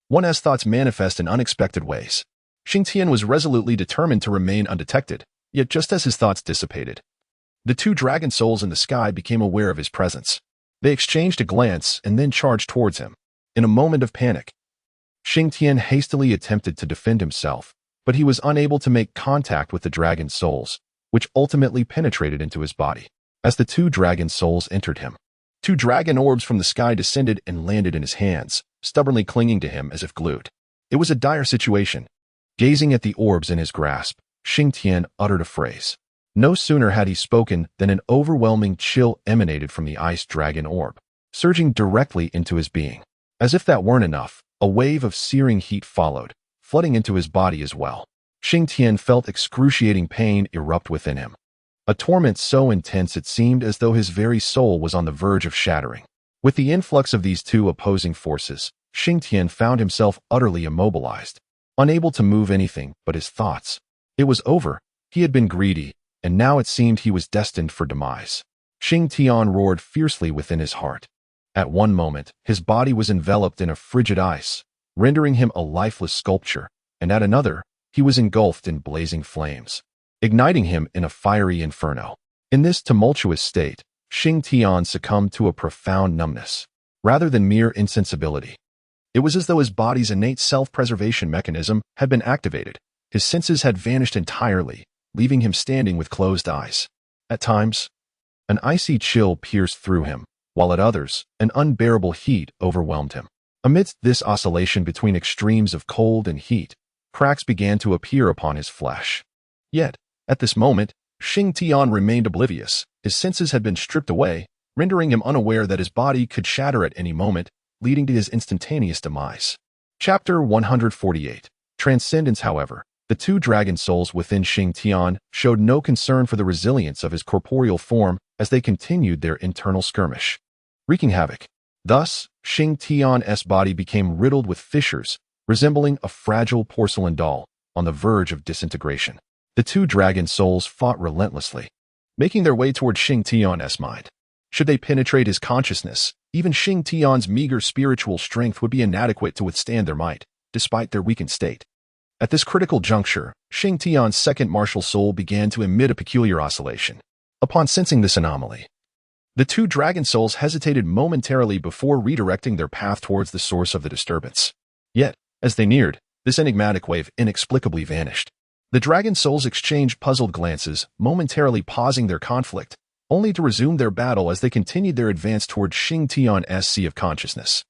one has thoughts manifest in unexpected ways. Xing Tian was resolutely determined to remain undetected, yet just as his thoughts dissipated, the two dragon souls in the sky became aware of his presence. They exchanged a glance and then charged towards him. In a moment of panic, Xing Tian hastily attempted to defend himself, but he was unable to make contact with the dragon souls, which ultimately penetrated into his body. As the two dragon souls entered him, two dragon orbs from the sky descended and landed in his hands, stubbornly clinging to him as if glued. It was a dire situation. Gazing at the orbs in his grasp, Xing Tian uttered a phrase. No sooner had he spoken than an overwhelming chill emanated from the ice dragon orb, surging directly into his being. As if that weren't enough, a wave of searing heat followed, flooding into his body as well. Xing Tian felt excruciating pain erupt within him. A torment so intense it seemed as though his very soul was on the verge of shattering. With the influx of these two opposing forces, Xing Tian found himself utterly immobilized, unable to move anything but his thoughts. It was over. He had been greedy, and now it seemed he was destined for demise. Xing Tian roared fiercely within his heart. At one moment, his body was enveloped in a frigid ice, rendering him a lifeless sculpture, and at another, he was engulfed in blazing flames, igniting him in a fiery inferno. In this tumultuous state, Xing Tian succumbed to a profound numbness, rather than mere insensibility. It was as though his body's innate self-preservation mechanism had been activated. His senses had vanished entirely, leaving him standing with closed eyes. At times, an icy chill pierced through him, while at others, an unbearable heat overwhelmed him. Amidst this oscillation between extremes of cold and heat, cracks began to appear upon his flesh. Yet, at this moment, Xing Tian remained oblivious. His senses had been stripped away, rendering him unaware that his body could shatter at any moment, leading to his instantaneous demise. Chapter 148. Transcendence. However, the two dragon souls within Xing Tian showed no concern for the resilience of his corporeal form as they continued their internal skirmish, wreaking havoc. Thus, Xing Tian's body became riddled with fissures, resembling a fragile porcelain doll on the verge of disintegration. The two dragon souls fought relentlessly, making their way toward Xing Tian's mind. Should they penetrate his consciousness, even Xing Tian's meager spiritual strength would be inadequate to withstand their might, despite their weakened state. At this critical juncture, Xing Tian's second martial soul began to emit a peculiar oscillation. Upon sensing this anomaly, the two dragon souls hesitated momentarily before redirecting their path towards the source of the disturbance. Yet, as they neared, this enigmatic wave inexplicably vanished. The dragon souls exchanged puzzled glances, momentarily pausing their conflict, only to resume their battle as they continued their advance toward Xing Tian's sea of consciousness.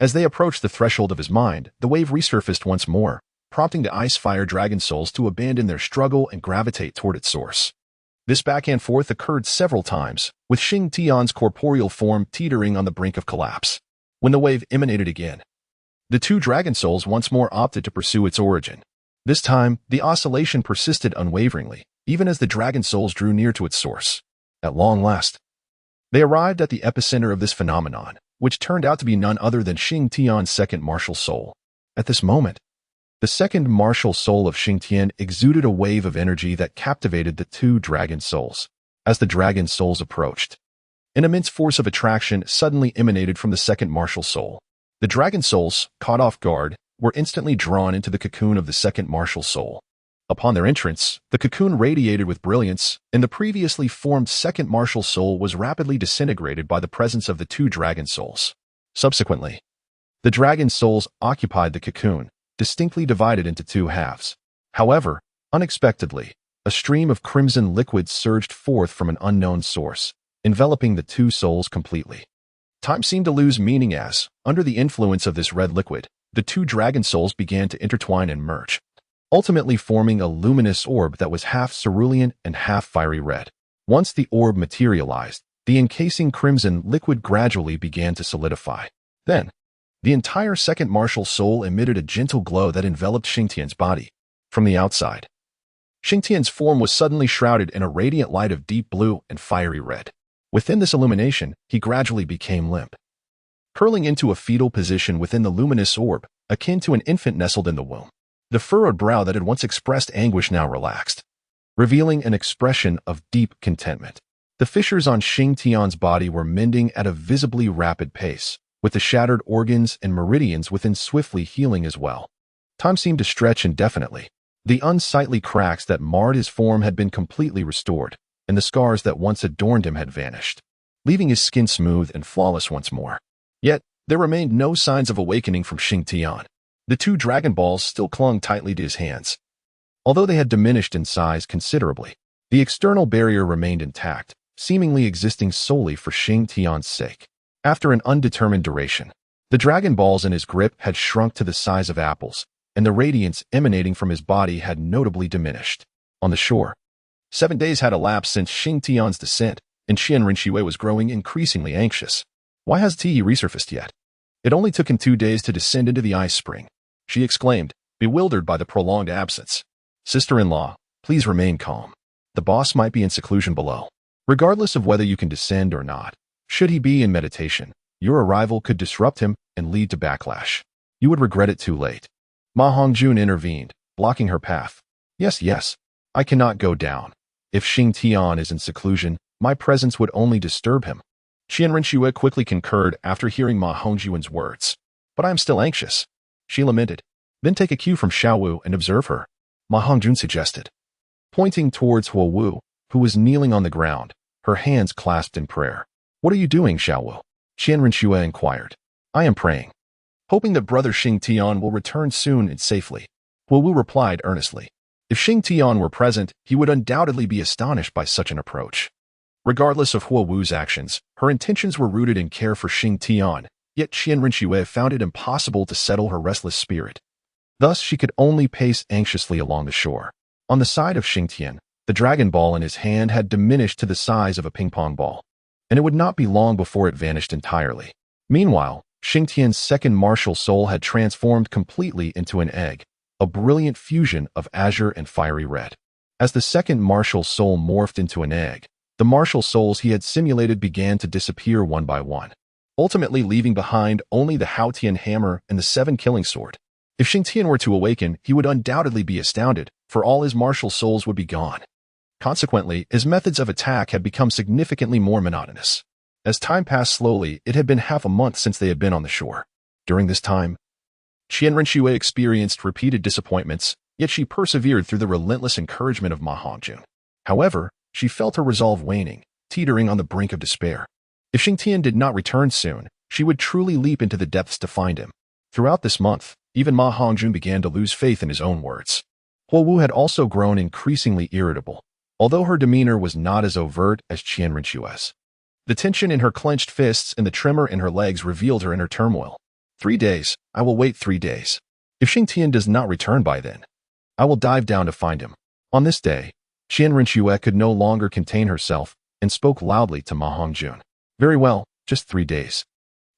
As they approached the threshold of his mind, the wave resurfaced once more, prompting the ice-fire dragon souls to abandon their struggle and gravitate toward its source. This back and forth occurred several times, with Xing Tian's corporeal form teetering on the brink of collapse. When the wave emanated again, the two dragon souls once more opted to pursue its origin. This time, the oscillation persisted unwaveringly, even as the dragon souls drew near to its source. At long last, they arrived at the epicenter of this phenomenon, which turned out to be none other than Xing Tian's second martial soul. At this moment, the second martial soul of Xing Tian exuded a wave of energy that captivated the two dragon souls. As the dragon souls approached, an immense force of attraction suddenly emanated from the second martial soul. The dragon souls, caught off guard, were instantly drawn into the cocoon of the second martial soul. Upon their entrance, the cocoon radiated with brilliance, and the previously formed second martial soul was rapidly disintegrated by the presence of the two dragon souls. Subsequently, the dragon souls occupied the cocoon, distinctly divided into two halves. However, unexpectedly, a stream of crimson liquid surged forth from an unknown source, enveloping the two souls completely. Time seemed to lose meaning as, under the influence of this red liquid, the two dragon souls began to intertwine and merge, ultimately forming a luminous orb that was half cerulean and half fiery red. Once the orb materialized, the encasing crimson liquid gradually began to solidify. Then, the entire second martial soul emitted a gentle glow that enveloped Xing Tian's body. From the outside, Xing Tian's form was suddenly shrouded in a radiant light of deep blue and fiery red. Within this illumination, he gradually became limp, curling into a fetal position within the luminous orb, akin to an infant nestled in the womb. The furrowed brow that had once expressed anguish now relaxed, revealing an expression of deep contentment. The fissures on Xing Tian's body were mending at a visibly rapid pace, with the shattered organs and meridians within swiftly healing as well. Time seemed to stretch indefinitely. The unsightly cracks that marred his form had been completely restored, and the scars that once adorned him had vanished, leaving his skin smooth and flawless once more. Yet, there remained no signs of awakening from Xing Tian. The two dragon balls still clung tightly to his hands. Although they had diminished in size considerably, the external barrier remained intact, seemingly existing solely for Xing Tian's sake. After an undetermined duration, the dragon balls in his grip had shrunk to the size of apples, and the radiance emanating from his body had notably diminished. On the shore, 7 days had elapsed since Xing Tian's descent, and Qian Rinxue was growing increasingly anxious. Why hasn't he resurfaced yet? It only took him 2 days to descend into the ice spring, she exclaimed, bewildered by the prolonged absence. Sister-in-law, please remain calm. The boss might be in seclusion below. Regardless of whether you can descend or not, should he be in meditation, Your arrival could disrupt him and lead to backlash. You would regret it too late. Ma Hongjun intervened, blocking her path. Yes, I cannot go down. If Xing Tian is in seclusion, my presence would only disturb him. Qian Rinxue quickly concurred after hearing Ma Hongjun's words. But I am still anxious, she lamented. Then take a cue from Xiaowu and observe her, Ma Hongjun suggested. Pointing towards Huowu, who was kneeling on the ground, her hands clasped in prayer. What are you doing, Xiaowu? Qian Rinxue inquired. I am praying, hoping that brother Xing Tian will return soon and safely. Huowu replied earnestly. If Xing Tian were present, he would undoubtedly be astonished by such an approach. Regardless of Huowu's actions, her intentions were rooted in care for Xing Tian, yet Qian Rinxue found it impossible to settle her restless spirit. Thus, she could only pace anxiously along the shore. On the side of Xing Tian, the dragon ball in his hand had diminished to the size of a ping-pong ball, and it would not be long before it vanished entirely. Meanwhile, Xing Tian's second martial soul had transformed completely into an egg, a brilliant fusion of azure and fiery red. As the second martial soul morphed into an egg, the martial souls he had simulated began to disappear one by one, ultimately leaving behind only the Haotian hammer and the 7 killing sword. If Xing Tian were to awaken, he would undoubtedly be astounded, for all his martial souls would be gone. Consequently, his methods of attack had become significantly more monotonous. As time passed slowly, it had been half a month since they had been on the shore. During this time, Qian Rinxue experienced repeated disappointments, yet she persevered through the relentless encouragement of Ma Hongjun. However, she felt her resolve waning, teetering on the brink of despair. If Xing Tian did not return soon, she would truly leap into the depths to find him. Throughout this month, even Ma Hongjun began to lose faith in his own words. Huowu had also grown increasingly irritable, although her demeanor was not as overt as Qian Rinxue's. The tension in her clenched fists and the tremor in her legs revealed her inner turmoil. 3 days, I will wait 3 days. If Xing Tian does not return by then, I will dive down to find him. On this day, Qian Rinxue could no longer contain herself and spoke loudly to Ma Hongjun. Very well, just 3 days.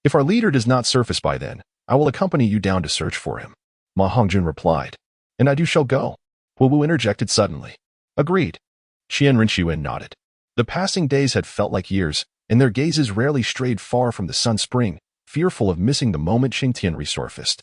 If our leader does not surface by then, I will accompany you down to search for him. Ma Hongjun replied. And I shall go. Huowu interjected suddenly. Agreed. Qian Rinxue nodded. The passing days had felt like years, and their gazes rarely strayed far from the sun spring, fearful of missing the moment Xing Tian resurfaced.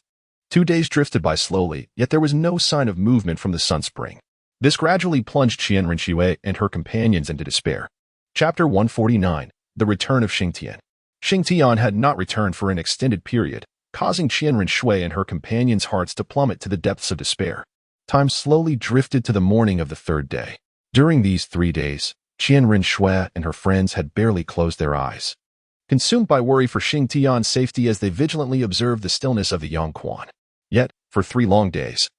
2 days drifted by slowly, yet there was no sign of movement from the sun spring. This gradually plunged Qian Rinxue and her companions into despair. Chapter 149. The Return of Xing Tian. Xing Tian had not returned for an extended period, causing Qian Rinxue and her companions' hearts to plummet to the depths of despair. Time slowly drifted to the morning of the 3rd day. During these 3 days, Qian Rinxue and her friends had barely closed their eyes, consumed by worry for Xing Tian's safety as they vigilantly observed the stillness of the Yongquan. Yet, for 3 long days,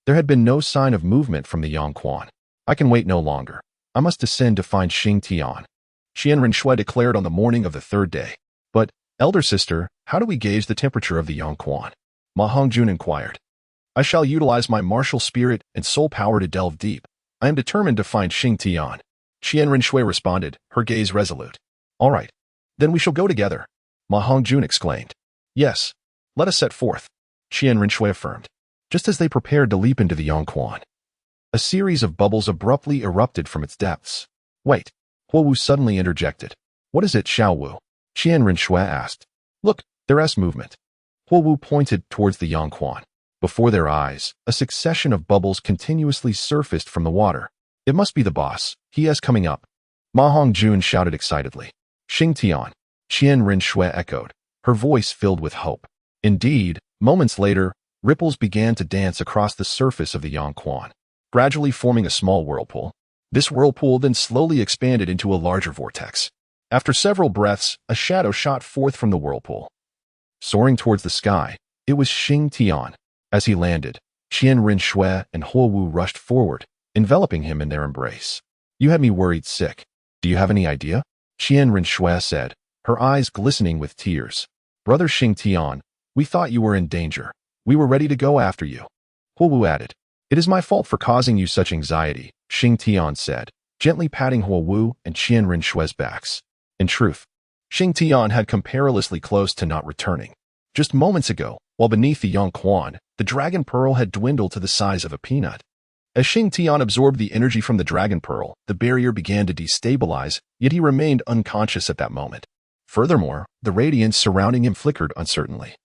there had been no sign of movement from the Yongquan. I can wait no longer. I must descend to find Xing Tian, Qian Rinxue declared on the morning of the 3rd day. But, elder sister, how do we gauge the temperature of the Yongquan? Ma Hongjun inquired. I shall utilize my martial spirit and soul power to delve deep. I am determined to find Xing Tian. Qian Rinxue responded, her gaze resolute. All right. Then we shall go together. Ma Hongjun exclaimed. Yes. Let us set forth. Qian Rinxue affirmed. Just as they prepared to leap into the Yongquan, a series of bubbles abruptly erupted from its depths. Wait. Huowu suddenly interjected. What is it, Xiaowu? Qian Rinxue asked. Look, there's movement. Huowu pointed towards the Yongquan. Before their eyes, a succession of bubbles continuously surfaced from the water. It must be the boss. He is coming up. Ma Hongjun shouted excitedly. Xing Tian. Qian Rinxue echoed, her voice filled with hope. Indeed, moments later, ripples began to dance across the surface of the Yongquan, gradually forming a small whirlpool. This whirlpool then slowly expanded into a larger vortex. After several breaths, a shadow shot forth from the whirlpool. Soaring towards the sky, it was Xing Tian. As he landed, Qian Rinxue and Huowu rushed forward, enveloping him in their embrace. You had me worried sick. Do you have any idea? Qian Rinxue said, her eyes glistening with tears. Brother Xing Tian, we thought you were in danger. We were ready to go after you. Huowu added. It is my fault for causing you such anxiety, Xing Tian said, gently patting Huowu and Qian Rinxue's backs. In truth, Xing Tian had come perilously close to not returning. Just moments ago, while beneath the Yongquan, the dragon pearl had dwindled to the size of a peanut. As Xing Tian absorbed the energy from the dragon pearl, the barrier began to destabilize, yet he remained unconscious at that moment. Furthermore, the radiance surrounding him flickered uncertainly,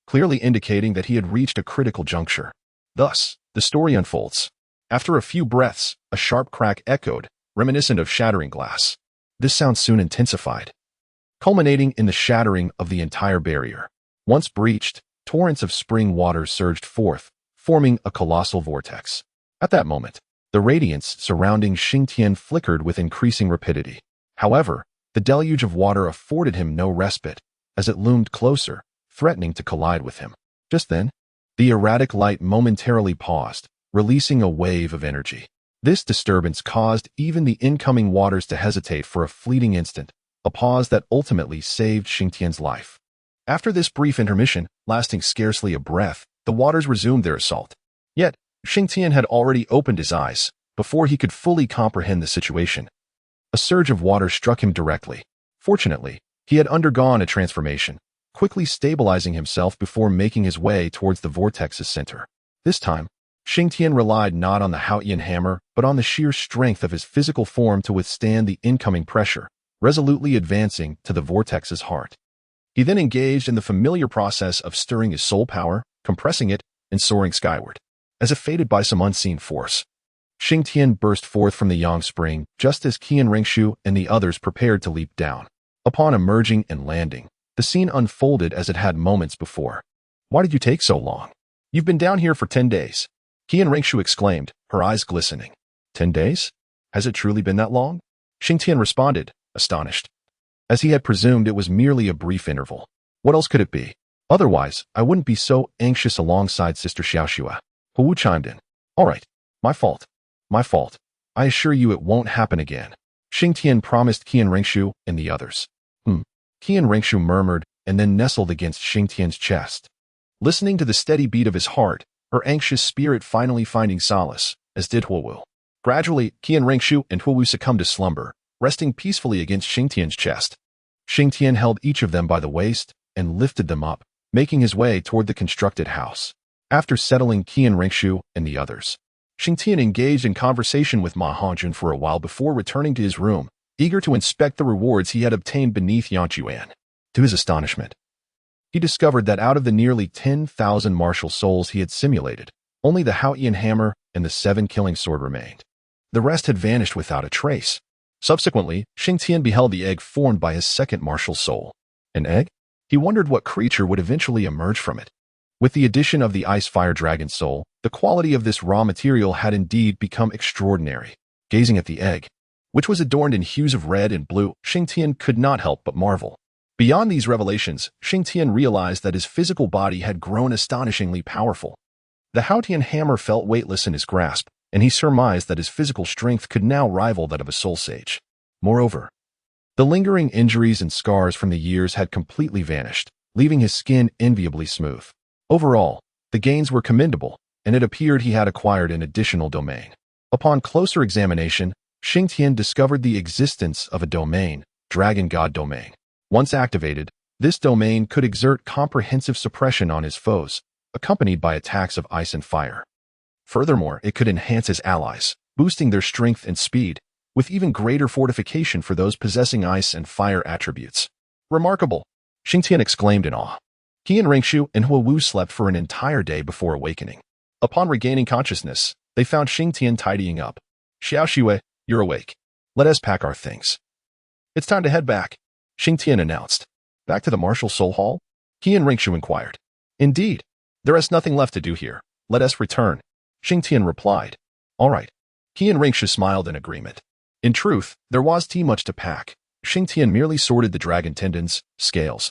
clearly indicating that he had reached a critical juncture. Thus, the story unfolds. After a few breaths, a sharp crack echoed, reminiscent of shattering glass. This sound soon intensified, culminating in the shattering of the entire barrier. Once breached, torrents of spring water surged forth, forming a colossal vortex. At that moment, the radiance surrounding Xing Tian flickered with increasing rapidity. However, the deluge of water afforded him no respite, as it loomed closer, threatening to collide with him. Just then, the erratic light momentarily paused, releasing a wave of energy. This disturbance caused even the incoming waters to hesitate for a fleeting instant, a pause that ultimately saved Xing Tian's life. After this brief intermission, lasting scarcely a breath, the waters resumed their assault. Yet, Xing Tian had already opened his eyes before he could fully comprehend the situation. A surge of water struck him directly. Fortunately, he had undergone a transformation, quickly stabilizing himself before making his way towards the vortex's center. This time, Xing Tian relied not on the Haotian hammer, but on the sheer strength of his physical form to withstand the incoming pressure, resolutely advancing to the vortex's heart. He then engaged in the familiar process of stirring his soul power, compressing it, and soaring skyward. As if fated by some unseen force, Xing Tian burst forth from the Yang Spring just as Qian Ringshu and the others prepared to leap down. Upon emerging and landing, the scene unfolded as it had moments before. "Why did you take so long? You've been down here for 10 days. Qian Ringshu exclaimed, her eyes glistening. 10 days? Has it truly been that long? Xing Tian responded, astonished. As he had presumed, it was merely a brief interval. What else could it be? Otherwise, I wouldn't be so anxious alongside Sister Xiaoxue. Hu chimed in. All right, my fault. My fault. I assure you it won't happen again. Xing Tian promised Qian Ringshu and the others. Qian Ringshu murmured and then nestled against Xing Tian's chest. Listening to the steady beat of his heart, her anxious spirit finally finding solace, as did Huowu. Gradually, Qian Ringshu and Huowu succumbed to slumber, resting peacefully against Xing Tian's chest. Xing Tian held each of them by the waist and lifted them up, making his way toward the constructed house. After settling Qian Ringshu and the others, Xing Tian engaged in conversation with Ma Hongjun for a while before returning to his room, eager to inspect the rewards he had obtained beneath Yanchuan. To his astonishment, he discovered that out of the nearly 10,000 martial souls he had simulated, only the Haotian hammer and the 7 killing sword remained. The rest had vanished without a trace. Subsequently, Xing Tian beheld the egg formed by his second martial soul. An egg? He wondered what creature would eventually emerge from it. With the addition of the Ice Fire Dragon soul, the quality of this raw material had indeed become extraordinary. Gazing at the egg, which was adorned in hues of red and blue, Xing Tian could not help but marvel. Beyond these revelations, Xing Tian realized that his physical body had grown astonishingly powerful. The Haotian hammer felt weightless in his grasp, and he surmised that his physical strength could now rival that of a soul sage. Moreover, the lingering injuries and scars from the years had completely vanished, leaving his skin enviably smooth. Overall, the gains were commendable, and it appeared he had acquired an additional domain. Upon closer examination, Xing Tian discovered the existence of a domain, Dragon God Domain. Once activated, this domain could exert comprehensive suppression on his foes, accompanied by attacks of ice and fire. Furthermore, it could enhance his allies, boosting their strength and speed, with even greater fortification for those possessing ice and fire attributes. Remarkable! Xing Tian exclaimed in awe. Qian Ringshu and Huowu slept for an entire day before awakening. Upon regaining consciousness, they found Xing Tian tidying up. Xiaoxue, you're awake. Let us pack our things. It's time to head back, Xing Tian announced. Back to the Martial Soul Hall? Qian Ringshu inquired. Indeed. There is nothing left to do here. Let us return, Xing Tian replied. All right. Qian Ringshu smiled in agreement. In truth, there was too much to pack. Xing Tian merely sorted the dragon tendons, scales,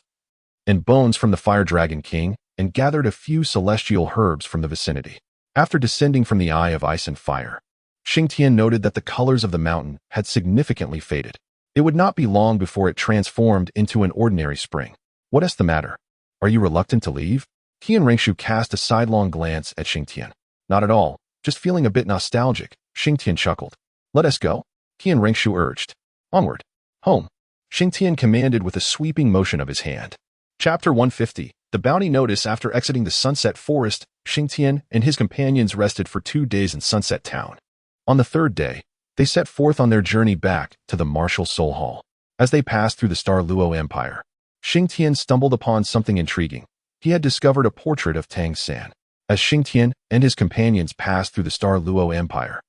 and bones from the Fire Dragon King and gathered a few celestial herbs from the vicinity. After descending from the Eye of Ice and Fire, Xing Tian noted that the colors of the mountain had significantly faded. It would not be long before it transformed into an ordinary spring. What is the matter? Are you reluctant to leave? Qian Ringshu cast a sidelong glance at Xing Tian. Not at all, just feeling a bit nostalgic, Xing Tian chuckled. Let us go, Qian Ringshu urged. Onward. Home. Xing Tian commanded with a sweeping motion of his hand. Chapter 150. The Bounty Notice. After exiting the Sunset Forest, Xing Tian and his companions rested for 2 days in Sunset Town. On the third day, they set forth on their journey back to the Martial Soul Hall. As they passed through the Star Luo Empire, Xing Tian stumbled upon something intriguing. He had discovered a portrait of Tang San. As Xing Tian and his companions passed through the Star Luo Empire,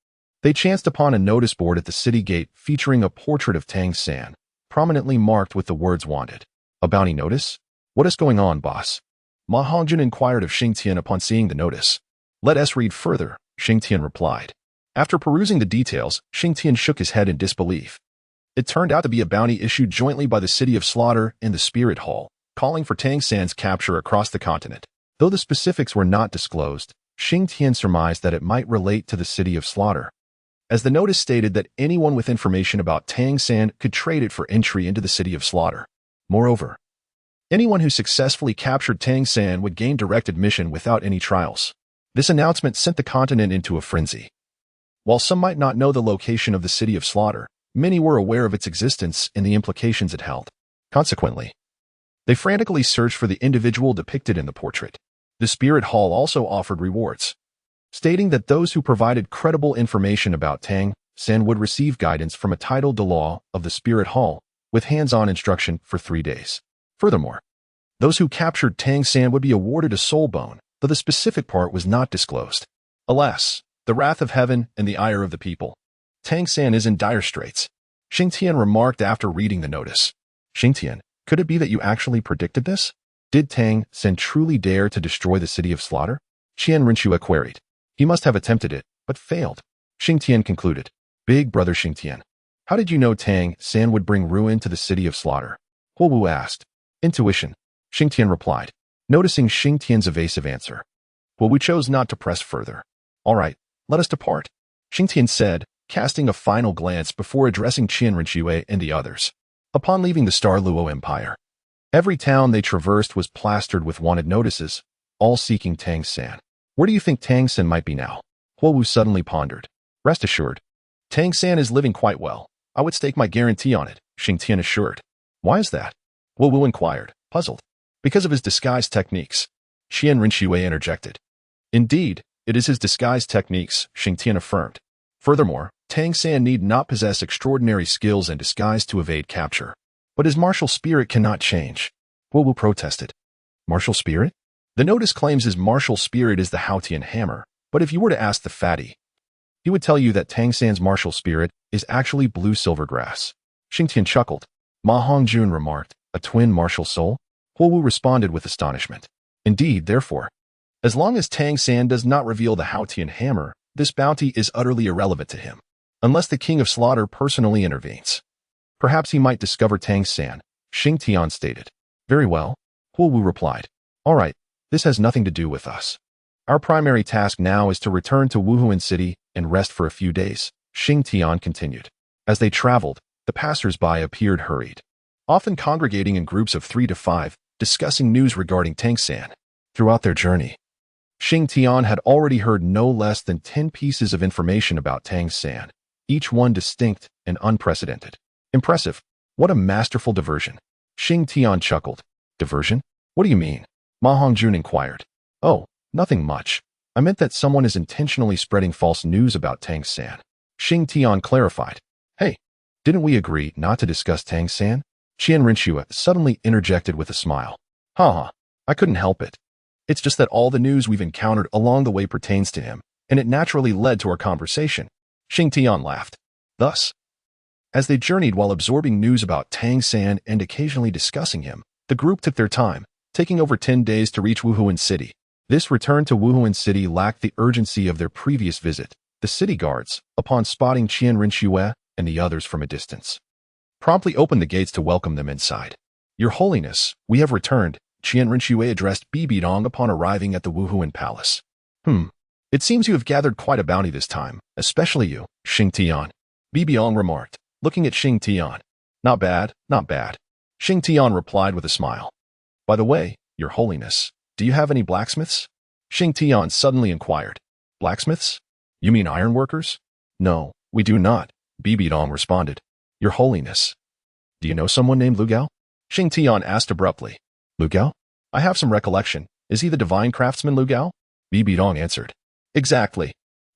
they chanced upon a notice board at the city gate featuring a portrait of Tang San, prominently marked with the words wanted. A bounty notice? What is going on, boss? Ma Hongjun inquired of Xing Tian upon seeing the notice. Let us read further, Xing Tian replied. After perusing the details, Xing Tian shook his head in disbelief. It turned out to be a bounty issued jointly by the City of Slaughter and the Spirit Hall, calling for Tang San's capture across the continent. Though the specifics were not disclosed, Xing Tian surmised that it might relate to the City of Slaughter, as the notice stated that anyone with information about Tang San could trade it for entry into the City of Slaughter. Moreover, anyone who successfully captured Tang San would gain direct admission without any trials. This announcement sent the continent into a frenzy. While some might not know the location of the City of Slaughter, many were aware of its existence and the implications it held. Consequently, they frantically searched for the individual depicted in the portrait. The Spirit Hall also offered rewards, stating that those who provided credible information about Tang San would receive guidance from a titled Douluo of the Spirit Hall, with hands-on instruction for 3 days. Furthermore, those who captured Tang San would be awarded a soul bone, though the specific part was not disclosed. Alas, the wrath of heaven and the ire of the people. Tang San is in dire straits, Xing Tian remarked after reading the notice. Xing Tian, could it be that you actually predicted this? Did Tang San truly dare to destroy the City of Slaughter? Qian Rinxue queried. He must have attempted it, but failed. Xing Tian concluded. Big brother Xing Tian, how did you know Tang San would bring ruin to the City of Slaughter? Huo Wu asked. Intuition, Xing Tian replied, noticing Xing Tian's evasive answer. Huo Wu chose not to press further. All right, let us depart, Xing Tian said, casting a final glance before addressing Qian Rinxue and the others. Upon leaving the Star Luo Empire, every town they traversed was plastered with wanted notices, all seeking Tang San. Where do you think Tang San might be now? Huo Wu suddenly pondered. Rest assured, Tang San is living quite well. I would stake my guarantee on it, Xing Tian assured. Why is that? Huo Wu inquired, puzzled. Because of his disguise techniques, Qian Rinxue interjected. Indeed, it is his disguise techniques, Xing Tian affirmed. Furthermore, Tang San need not possess extraordinary skills in disguise to evade capture. But his martial spirit cannot change, Huo Wu protested. Martial spirit? The notice claims his martial spirit is the Haotian hammer, but if you were to ask the fatty, he would tell you that Tang San's martial spirit is actually blue silvergrass. Xing Tian chuckled. Ma Hongjun remarked, a twin martial soul? Huo Wu responded with astonishment. Indeed, therefore, as long as Tang San does not reveal the Haotian hammer, this bounty is utterly irrelevant to him, unless the King of Slaughter personally intervenes. Perhaps he might discover Tang San, Xing Tian stated. Very well, Huo Wu replied. All right, this has nothing to do with us. Our primary task now is to return to Wuhuan City and rest for a few days, Xing Tian continued. As they traveled, the passers-by appeared hurried, often congregating in groups of 3 to 5, discussing news regarding Tang San. Throughout their journey, Xing Tian had already heard no less than 10 pieces of information about Tang San, each one distinct and unprecedented. Impressive. What a masterful diversion. Xing Tian chuckled. Diversion? What do you mean? Ma Hongjun inquired. Oh, nothing much. I meant that someone is intentionally spreading false news about Tang San. Xing Tian clarified. Hey, didn't we agree not to discuss Tang San? Qian Rinxue suddenly interjected with a smile. Ha, I couldn't help it. It's just that all the news we've encountered along the way pertains to him, and it naturally led to our conversation. Xing Tian laughed. Thus, as they journeyed while absorbing news about Tang San and occasionally discussing him, the group took their time, taking over 10 days to reach Wuhuan City. This return to Wuhuan City lacked the urgency of their previous visit. The city guards, upon spotting Qian Rinxue and the others from a distance, promptly opened the gates to welcome them inside. Your Holiness, we have returned, Qian Rinxue addressed Bibidong upon arriving at the Wuhuan Palace. It seems you have gathered quite a bounty this time, especially you, Xing Tian, Bibidong remarked, looking at Xing Tian. Not bad, not bad, Xing Tian replied with a smile. By the way, Your Holiness, do you have any blacksmiths? Xing Tian suddenly inquired. Blacksmiths? You mean ironworkers? No, we do not, Bibidong responded. Your Holiness, do you know someone named Lu Gao? Xing Tian asked abruptly. Lu Gao? I have some recollection. Is he the divine craftsman Lu Gao? Bibidong answered. Exactly.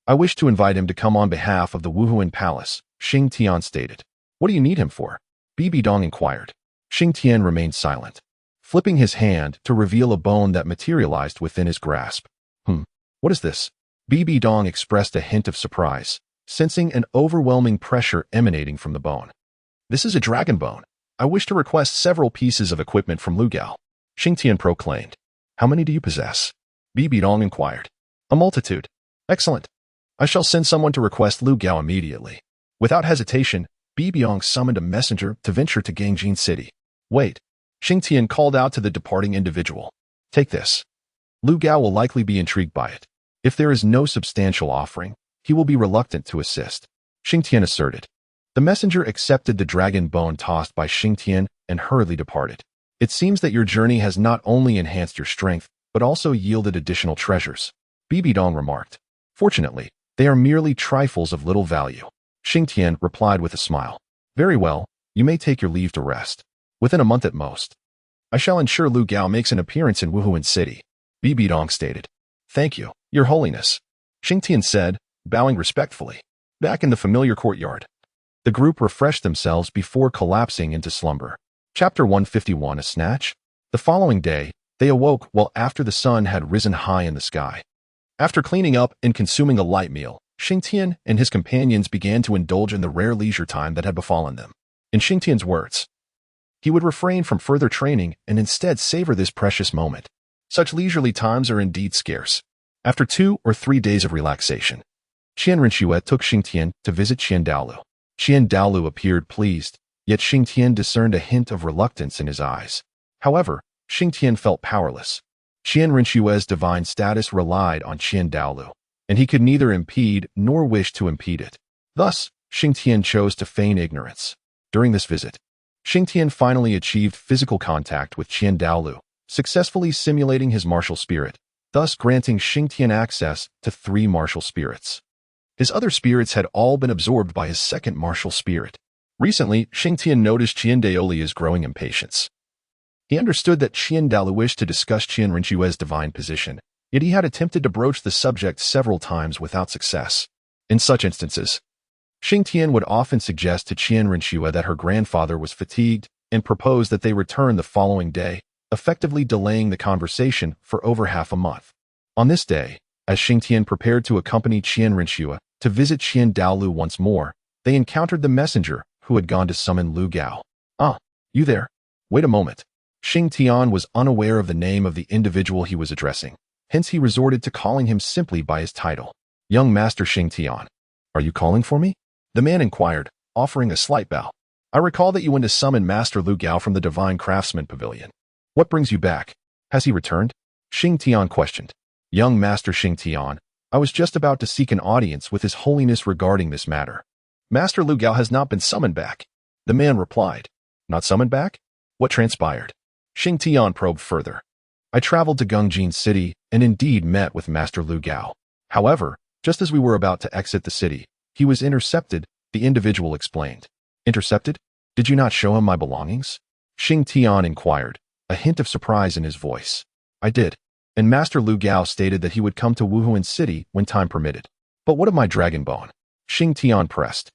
I wish to invite him to come on behalf of the Wuhuan Palace, Xing Tian stated. What do you need him for? Bibi Dong inquired. Xing Tian remained silent, flipping his hand to reveal a bone that materialized within his grasp. What is this? Bibi Dong expressed a hint of surprise, sensing an overwhelming pressure emanating from the bone. This is a dragon bone. I wish to request several pieces of equipment from Lu Gao, Xing Tian proclaimed. How many do you possess? Bibi Dong inquired. A multitude. Excellent. I shall send someone to request Lu Gao immediately. Without hesitation, Bibi Dong summoned a messenger to venture to Gangjin City. Wait. Xing Tian called out to the departing individual. Take this. Lu Gao will likely be intrigued by it. If there is no substantial offering, he will be reluctant to assist, Xing Tian asserted. The messenger accepted the dragon bone tossed by Xing Tian and hurriedly departed. It seems that your journey has not only enhanced your strength, but also yielded additional treasures, Bibi Dong remarked. Fortunately, they are merely trifles of little value, Xing Tian replied with a smile. Very well, you may take your leave to rest. Within a month at most. I shall ensure Lu Gao makes an appearance in Wuhuan City, Bibi Dong stated. Thank you, Your Holiness, Xing Tian said, bowing respectfully. Back in the familiar courtyard, the group refreshed themselves before collapsing into slumber. Chapter 151, A Snatch? The following day, they awoke well after the sun had risen high in the sky. After cleaning up and consuming a light meal, Xing Tian and his companions began to indulge in the rare leisure time that had befallen them. In Xing Tian's words, he would refrain from further training and instead savor this precious moment. Such leisurely times are indeed scarce. After 2 or 3 days of relaxation, Qian Rinxue took Xing Tian to visit Qian Douluo. Qian Douluo appeared pleased, yet Xing Tian discerned a hint of reluctance in his eyes. However, Xing Tian felt powerless. Qian Rinxue's divine status relied on Qian Douluo, and he could neither impede nor wish to impede it. Thus, Xing Tian chose to feign ignorance. During this visit, Xing Tian finally achieved physical contact with Qian Douluo, successfully simulating his martial spirit, thus granting Xing Tian access to 3 martial spirits. His other spirits had all been absorbed by his second martial spirit. Recently, Xing Tian noticed Qian Daolia's growing impatience. He understood that Qian Daolu wished to discuss Qian Rinxue's divine position, yet he had attempted to broach the subject several times without success. In such instances, Xing Tian would often suggest to Qian Rinxue that her grandfather was fatigued and propose that they return the following day, effectively delaying the conversation for over half a month. On this day, as Xing Tian prepared to accompany Qian Rinxue to visit Qian Doulu once more, they encountered the messenger who had gone to summon Lu Gao. Ah, you there? Wait a moment. Xing Tian was unaware of the name of the individual he was addressing. Hence he resorted to calling him simply by his title. Young Master Xing Tian. Are you calling for me? The man inquired, offering a slight bow. I recall that you went to summon Master Lu Gao from the Divine Craftsman Pavilion. What brings you back? Has he returned? Xing Tian questioned. Young Master Xing Tian, I was just about to seek an audience with His Holiness regarding this matter. Master Lu Gao has not been summoned back. The man replied. Not summoned back? What transpired? Xing Tian probed further. I traveled to Gangjin City and indeed met with Master Lu Gao. However, just as we were about to exit the city, he was intercepted, the individual explained. Intercepted? Did you not show him my belongings? Xing Tian inquired, a hint of surprise in his voice. I did, and Master Lu Gao stated that he would come to Wuhuan City when time permitted. But what of my dragon bone? Xing Tian pressed.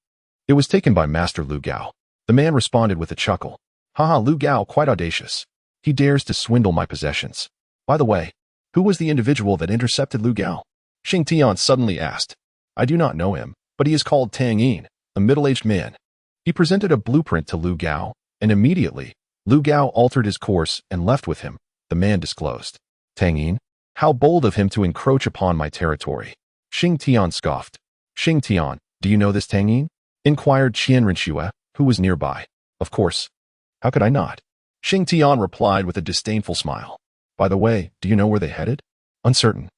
It was taken by Master Lu Gao. The man responded with a chuckle. Haha, Lu Gao, quite audacious. He dares to swindle my possessions. By the way, who was the individual that intercepted Lu Gao? Xing Tian suddenly asked. I do not know him, but he is called Tang Yin, a middle-aged man. He presented a blueprint to Lu Gao, and immediately, Lu Gao altered his course and left with him, the man disclosed. Tang Yin? How bold of him to encroach upon my territory. Xing Tian scoffed. Xing Tian, do you know this Tang Yin? Inquired Qian Rinxue, who was nearby. Of course. How could I not? Xing Tian replied with a disdainful smile. By the way, do you know where they headed? Uncertain.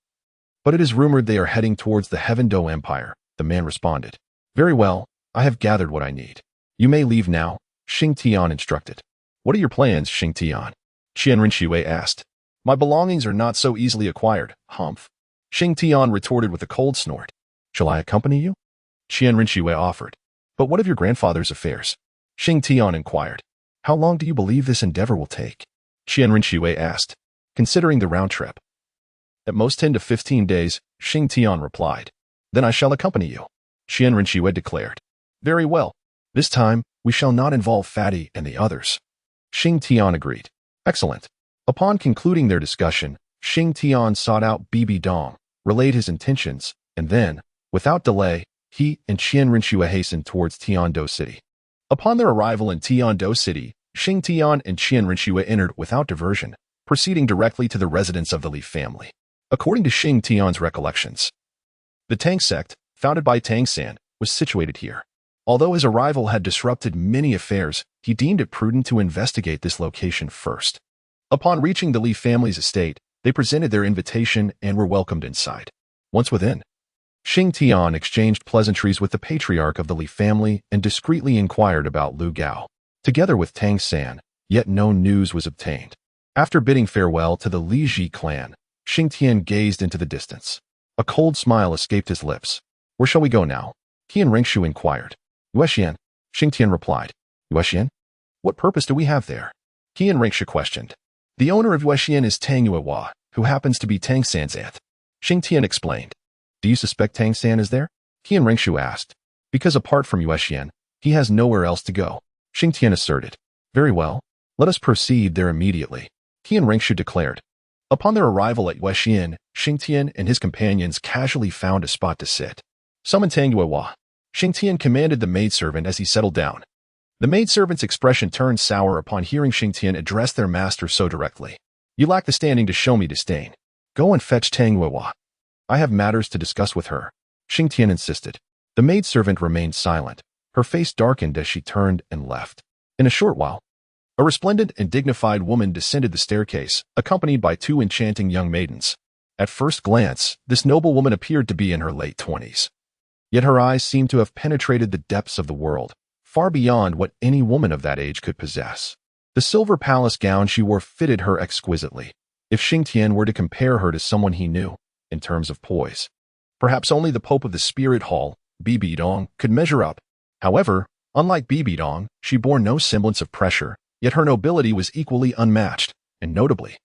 But it is rumored they are heading towards the Heaven Do Empire, the man responded. Very well, I have gathered what I need. You may leave now, Xing Tian instructed. What are your plans, Xing Tian? Qian Rinxue asked. My belongings are not so easily acquired, humph. Xing Tian retorted with a cold snort. Shall I accompany you? Qian Rinxue offered. But what of your grandfather's affairs? Xing Tian inquired. How long do you believe this endeavor will take? Qian Rinxue asked, considering the round trip. At most 10 to 15 days, Xing Tian replied. Then I shall accompany you, Qian Rinxue declared. Very well, This time, we shall not involve Fatty and the others. Xing Tian agreed. Excellent. Upon concluding their discussion, Xing Tian sought out Bibi Dong, relayed his intentions, and then, without delay, he and Qian Rinxue hastened towards Tiando City. Upon their arrival in Tiando City, Xing Tian and Qian Rinxue entered without diversion, proceeding directly to the residence of the Li family. According to Xing Tian's recollections, the Tang sect, founded by Tang San, was situated here. Although his arrival had disrupted many affairs, he deemed it prudent to investigate this location first. Upon reaching the Li family's estate, they presented their invitation and were welcomed inside. Once within, Xing Tian exchanged pleasantries with the patriarch of the Li family and discreetly inquired about Lu Gao. Together with Tang San, yet no news was obtained. After bidding farewell to the Li Ji clan, Xing Tian gazed into the distance. A cold smile escaped his lips. Where shall we go now? Qian Rinxue inquired. Yuexian, Xing Tian replied. Yuexian? What purpose do we have there? Qian Rinxue questioned. The owner of Yuexian is Tang Yuehua, who happens to be Tang San's aunt. Xing Tian explained. Do you suspect Tang San is there? Qian Rinxue asked. Because apart from Yuexian, he has nowhere else to go. Xing Tian asserted. Very well. Let us proceed there immediately. Qian Rinxue declared. Upon their arrival at Yuexian, Xing Tian and his companions casually found a spot to sit. Summon Tang Yuehua. Xing Tian commanded the maidservant as he settled down. The maidservant's expression turned sour upon hearing Xing Tian address their master so directly. You lack the standing to show me disdain. Go and fetch Tang Yuehua. I have matters to discuss with her. Xing Tian insisted. The maidservant remained silent. Her face darkened as she turned and left. In a short while, a resplendent and dignified woman descended the staircase, accompanied by two enchanting young maidens. At first glance, this noble woman appeared to be in her late 20s. Yet her eyes seemed to have penetrated the depths of the world, far beyond what any woman of that age could possess. The silver palace gown she wore fitted her exquisitely. If Xing Tian were to compare her to someone he knew, in terms of poise, perhaps only the Pope of the Spirit Hall, Bibi Dong, could measure up. However, unlike Bibi Dong, she bore no semblance of pressure, yet her nobility was equally unmatched, and notably,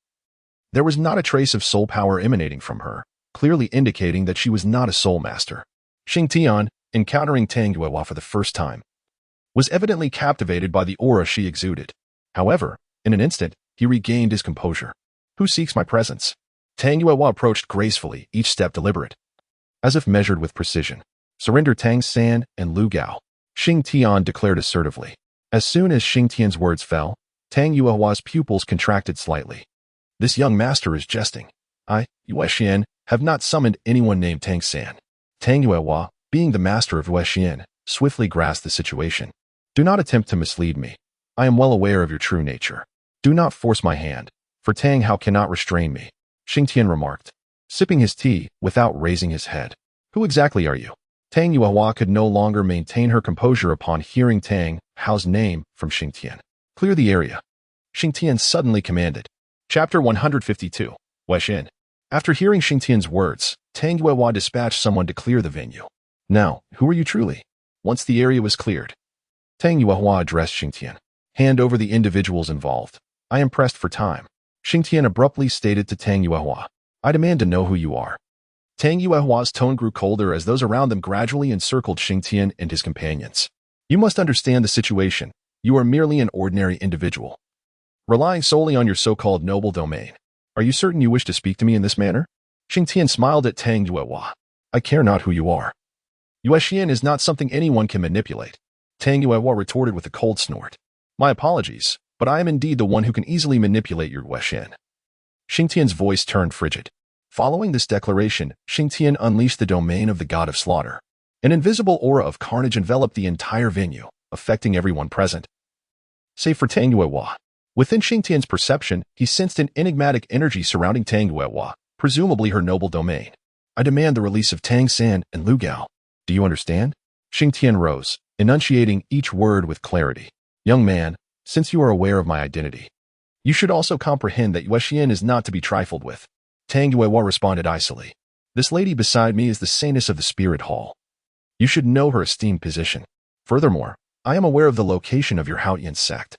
there was not a trace of soul power emanating from her, clearly indicating that she was not a soul master. Xing Tian, encountering Tang Yuehua for the first time, was evidently captivated by the aura she exuded. However, in an instant, he regained his composure. Who seeks my presence? Tang Yuehua approached gracefully, each step deliberate, as if measured with precision. Surrender Tang San and Lu Gao, Xing Tian declared assertively. As soon as Xing Tian's words fell, Tang Yuehua's pupils contracted slightly. This young master is jesting. I, Yuexian, have not summoned anyone named Tang San. Tang Yuehua, being the master of Yuexian, swiftly grasped the situation. Do not attempt to mislead me. I am well aware of your true nature. Do not force my hand, for Tang Hao cannot restrain me, Xing Tian remarked, sipping his tea without raising his head. Who exactly are you? Tang Yuehua could no longer maintain her composure upon hearing Tang Hao's name from Xing Tian. Clear the area. Xing Tian suddenly commanded. Chapter 152. Yuexian. After hearing Xing Tian's words, Tang Yuehua dispatched someone to clear the venue. Now, who are you truly? Once the area was cleared, Tang Yuehua addressed Xing Tian. Hand over the individuals involved. I am pressed for time. Xing Tian abruptly stated to Tang Yuehua. I demand to know who you are. Tang Yuehua's tone grew colder as those around them gradually encircled Xing Tian and his companions. You must understand the situation. You are merely an ordinary individual, relying solely on your so-called noble domain. Are you certain you wish to speak to me in this manner? Xing Tian smiled at Tang Yuehua. I care not who you are. Yuexian is not something anyone can manipulate. Tang Yuehua retorted with a cold snort. My apologies, but I am indeed the one who can easily manipulate your Yuexian. Xing Tian's voice turned frigid. Following this declaration, Xing Tian unleashed the domain of the god of slaughter. An invisible aura of carnage enveloped the entire venue, affecting everyone present, save for Tang Yuehua. Within Xing Tian's perception, he sensed an enigmatic energy surrounding Tang Yuehua, presumably her noble domain. I demand the release of Tang San and Lu Gao. Do you understand? Xing Tian rose, enunciating each word with clarity. Young man, since you are aware of my identity, you should also comprehend that Yuexian is not to be trifled with. Tang Yuehua responded icily. This lady beside me is the saintess of the Spirit Hall. You should know her esteemed position. Furthermore, I am aware of the location of your Haotian sect.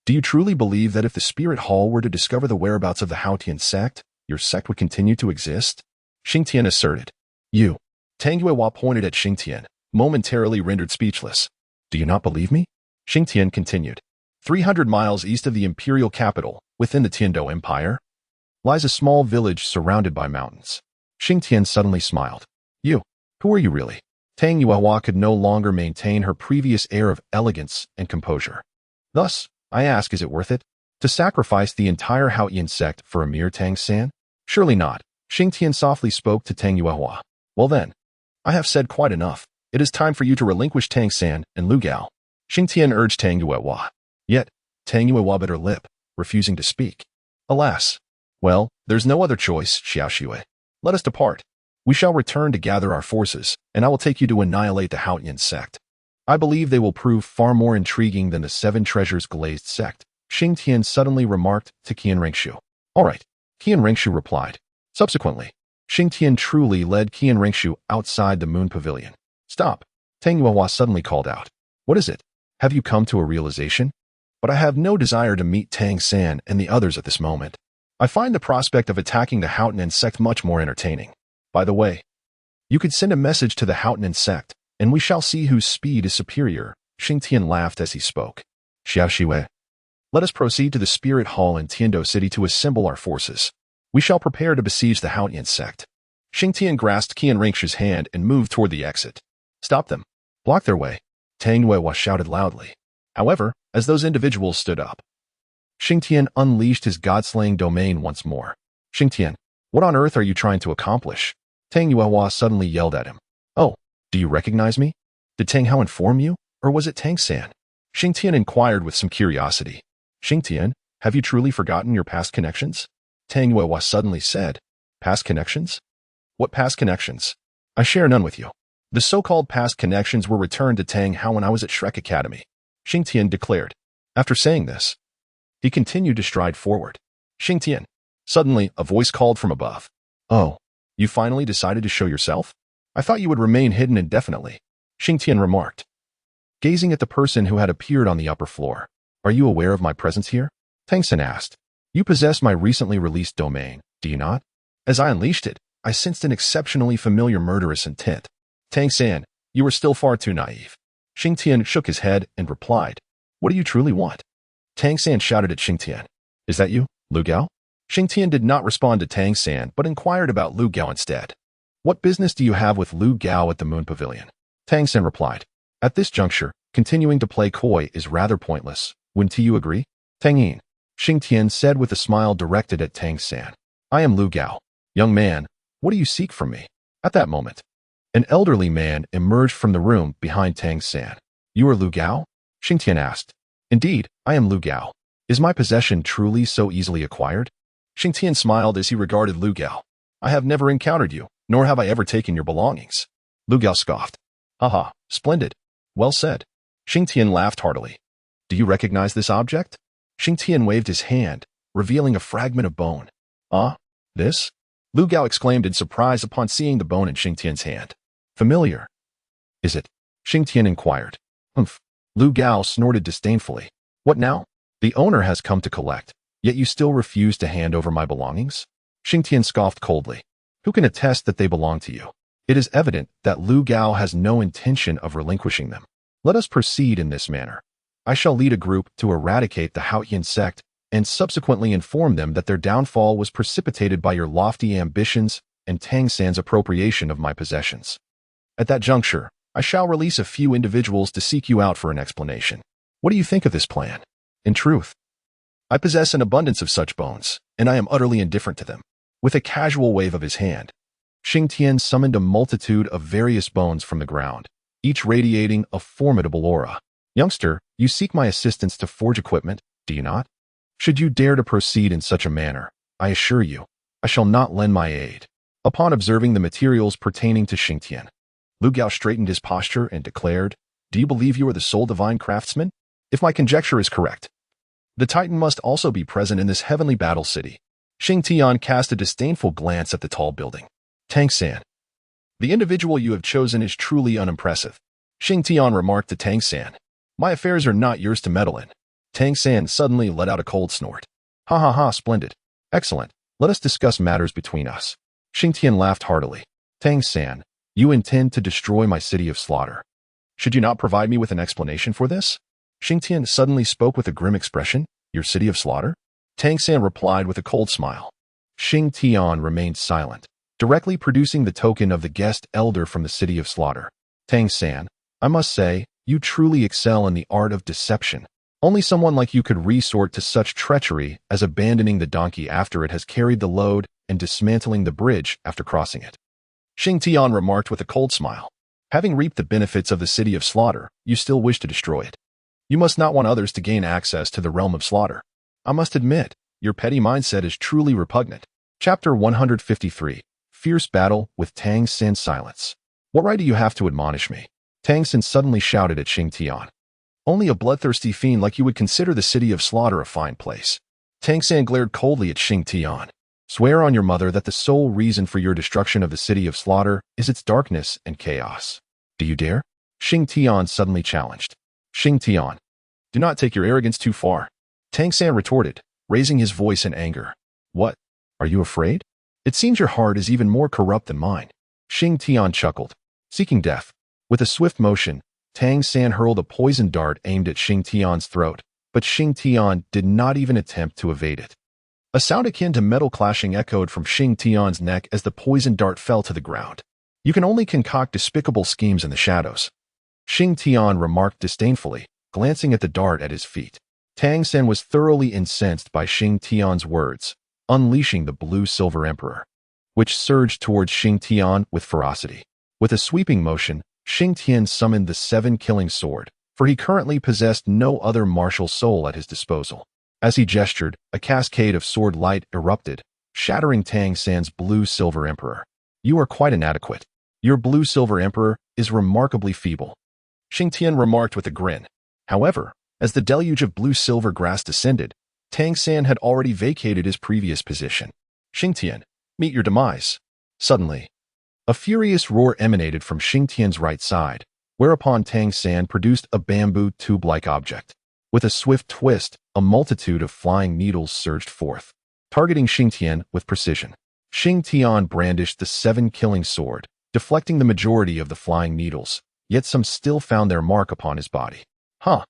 Do you truly believe that if the Spirit Hall were to discover the whereabouts of the Haotian sect, your sect would continue to exist? Xing Tian asserted. You. Tang Yuehua pointed at Xing Tian, momentarily rendered speechless. Do you not believe me? Xing Tian continued. 300 miles east of the imperial capital, within the Tiando Empire, lies a small village surrounded by mountains. Xing Tian suddenly smiled. You, who are you really? Tang Yuehua could no longer maintain her previous air of elegance and composure. Thus, I ask, is it worth it? To sacrifice the entire Haoyan sect for a mere Tang San? Surely not. Xing Tian softly spoke to Tang Yuehua. Well then, I have said quite enough. It is time for you to relinquish Tang San and Lu Gao. Xing Tian urged Tang Yuehua. Yet, Tang Yuehua bit her lip, refusing to speak. Alas. Well, there's no other choice, Xiao Xue. Let us depart. We shall return to gather our forces, and I will take you to annihilate the Haoyan sect. I believe they will prove far more intriguing than the Seven Treasures glazed sect, Xing Tian suddenly remarked to Qian Rengshu. All right, Qian Rengshu replied. Subsequently, Xing Tian truly led Qian Rengshu outside the Moon Pavilion. Stop, Tang Yuehua suddenly called out. What is it? Have you come to a realization? But I have no desire to meet Tang San and the others at this moment. I find the prospect of attacking the Haoyan sect much more entertaining. By the way, you could send a message to the Haoyan sect, and we shall see whose speed is superior. Xing Tian laughed as he spoke. Xiao Xue, let us proceed to the Spirit Hall in Tiando City to assemble our forces. We shall prepare to besiege the Haoyan sect. Xing Tian grasped Qian Rengshu's hand and moved toward the exit. Stop them. Block their way. Tang Yuehua shouted loudly. However, as those individuals stood up, Xing Tian unleashed his god-slaying domain once more. Xing Tian, what on earth are you trying to accomplish? Tang Yuehua suddenly yelled at him. Oh, do you recognize me? Did Tang Hao inform you, or was it Tang San? Xing Tian inquired with some curiosity. Xing Tian, have you truly forgotten your past connections? Tang Yuehua suddenly said. Past connections? What past connections? I share none with you. The so-called past connections were returned to Tang Hao when I was at Shrek Academy, Xing Tian declared. After saying this, he continued to stride forward. Xing Tian. Suddenly, a voice called from above. Oh, you finally decided to show yourself? I thought you would remain hidden indefinitely, Xing Tian remarked, gazing at the person who had appeared on the upper floor. Are you aware of my presence here? Tang San asked. You possess my recently released domain, do you not? As I unleashed it, I sensed an exceptionally familiar murderous intent. Tang San, you are still far too naive. Xing Tian shook his head and replied. What do you truly want? Tang San shouted at Xing Tian. Is that you, Lu Gao? Xing Tian did not respond to Tang San, but inquired about Lu Gao instead. What business do you have with Lu Gao at the Moon Pavilion? Tang San replied. At this juncture, continuing to play coy is rather pointless. Wouldn't you agree? Tang Yin, Xing Tian said with a smile directed at Tang San. I am Lu Gao. Young man, what do you seek from me? At that moment, an elderly man emerged from the room behind Tang San. You are Lu Gao? Xing Tian asked. Indeed, I am Lu Gao. Is my possession truly so easily acquired? Xing Tian smiled as he regarded Lu Gao. I have never encountered you, nor have I ever taken your belongings. Lu Gao scoffed. Haha, splendid. Well said. Xing Tian laughed heartily. Do you recognize this object? Xing Tian waved his hand, revealing a fragment of bone. Ah, this? Lu Gao exclaimed in surprise upon seeing the bone in Xing Tian's hand. Familiar. Is it? Xing Tian inquired. Humph. Lu Gao snorted disdainfully. What now? The owner has come to collect, yet you still refuse to hand over my belongings? Xing Tian scoffed coldly. Who can attest that they belong to you? It is evident that Lu Gao has no intention of relinquishing them. Let us proceed in this manner. I shall lead a group to eradicate the Haoyan sect and subsequently inform them that their downfall was precipitated by your lofty ambitions and Tang San's appropriation of my possessions. At that juncture, I shall release a few individuals to seek you out for an explanation. What do you think of this plan? In truth, I possess an abundance of such bones, and I am utterly indifferent to them. With a casual wave of his hand, Xing Tian summoned a multitude of various bones from the ground, each radiating a formidable aura. Youngster, you seek my assistance to forge equipment, do you not? Should you dare to proceed in such a manner, I assure you, I shall not lend my aid. Upon observing the materials pertaining to Xing Tian, Lu Gao straightened his posture and declared, Do you believe you are the sole divine craftsman? If my conjecture is correct, the Titan must also be present in this heavenly battle city. Xing Tian cast a disdainful glance at the tall building. Tang San, the individual you have chosen is truly unimpressive. Xing Tian remarked to Tang San. My affairs are not yours to meddle in. Tang San suddenly let out a cold snort. Ha ha ha, splendid. Excellent. Let us discuss matters between us. Xing Tian laughed heartily. Tang San, you intend to destroy my city of slaughter. Should you not provide me with an explanation for this? Xing Tian suddenly spoke with a grim expression. Your city of slaughter? Tang San replied with a cold smile. Xing Tian remained silent, directly producing the token of the guest elder from the city of slaughter. Tang San, I must say, you truly excel in the art of deception. Only someone like you could resort to such treachery as abandoning the donkey after it has carried the load and dismantling the bridge after crossing it. Xing Tian remarked with a cold smile. Having reaped the benefits of the city of slaughter, you still wish to destroy it. You must not want others to gain access to the realm of slaughter. I must admit, your petty mindset is truly repugnant. Chapter 153. Fierce Battle with Tang San. Silence. What right do you have to admonish me? Tang San suddenly shouted at Xing Tian. Only a bloodthirsty fiend like you would consider the city of slaughter a fine place. Tang San glared coldly at Xing Tian. Swear on your mother that the sole reason for your destruction of the city of slaughter is its darkness and chaos. Do you dare? Xing Tian suddenly challenged. Xing Tian, do not take your arrogance too far. Tang San retorted, raising his voice in anger. What? Are you afraid? It seems your heart is even more corrupt than mine. Xing Tian chuckled. Seeking death. With a swift motion, Tang San hurled a poison dart aimed at Xing Tian's throat, but Xing Tian did not even attempt to evade it. A sound akin to metal clashing echoed from Xing Tian's neck as the poison dart fell to the ground. You can only concoct despicable schemes in the shadows. Xing Tian remarked disdainfully, glancing at the dart at his feet. Tang San was thoroughly incensed by Xing Tian's words, unleashing the blue-silver emperor, which surged towards Xing Tian with ferocity. With a sweeping motion, Xing Tian summoned the seven-killing sword, for he currently possessed no other martial soul at his disposal. As he gestured, a cascade of sword light erupted, shattering Tang San's blue-silver emperor. You are quite inadequate. Your blue-silver emperor is remarkably feeble. Xing Tian remarked with a grin. However, as the deluge of blue-silver grass descended, Tang San had already vacated his previous position. Xing Tian, meet your demise. Suddenly, a furious roar emanated from Xing Tian's right side, whereupon Tang San produced a bamboo tube-like object. With a swift twist, a multitude of flying needles surged forth, targeting Xing Tian with precision. Xing Tian brandished the seven-killing sword, deflecting the majority of the flying needles, yet some still found their mark upon his body. Huh.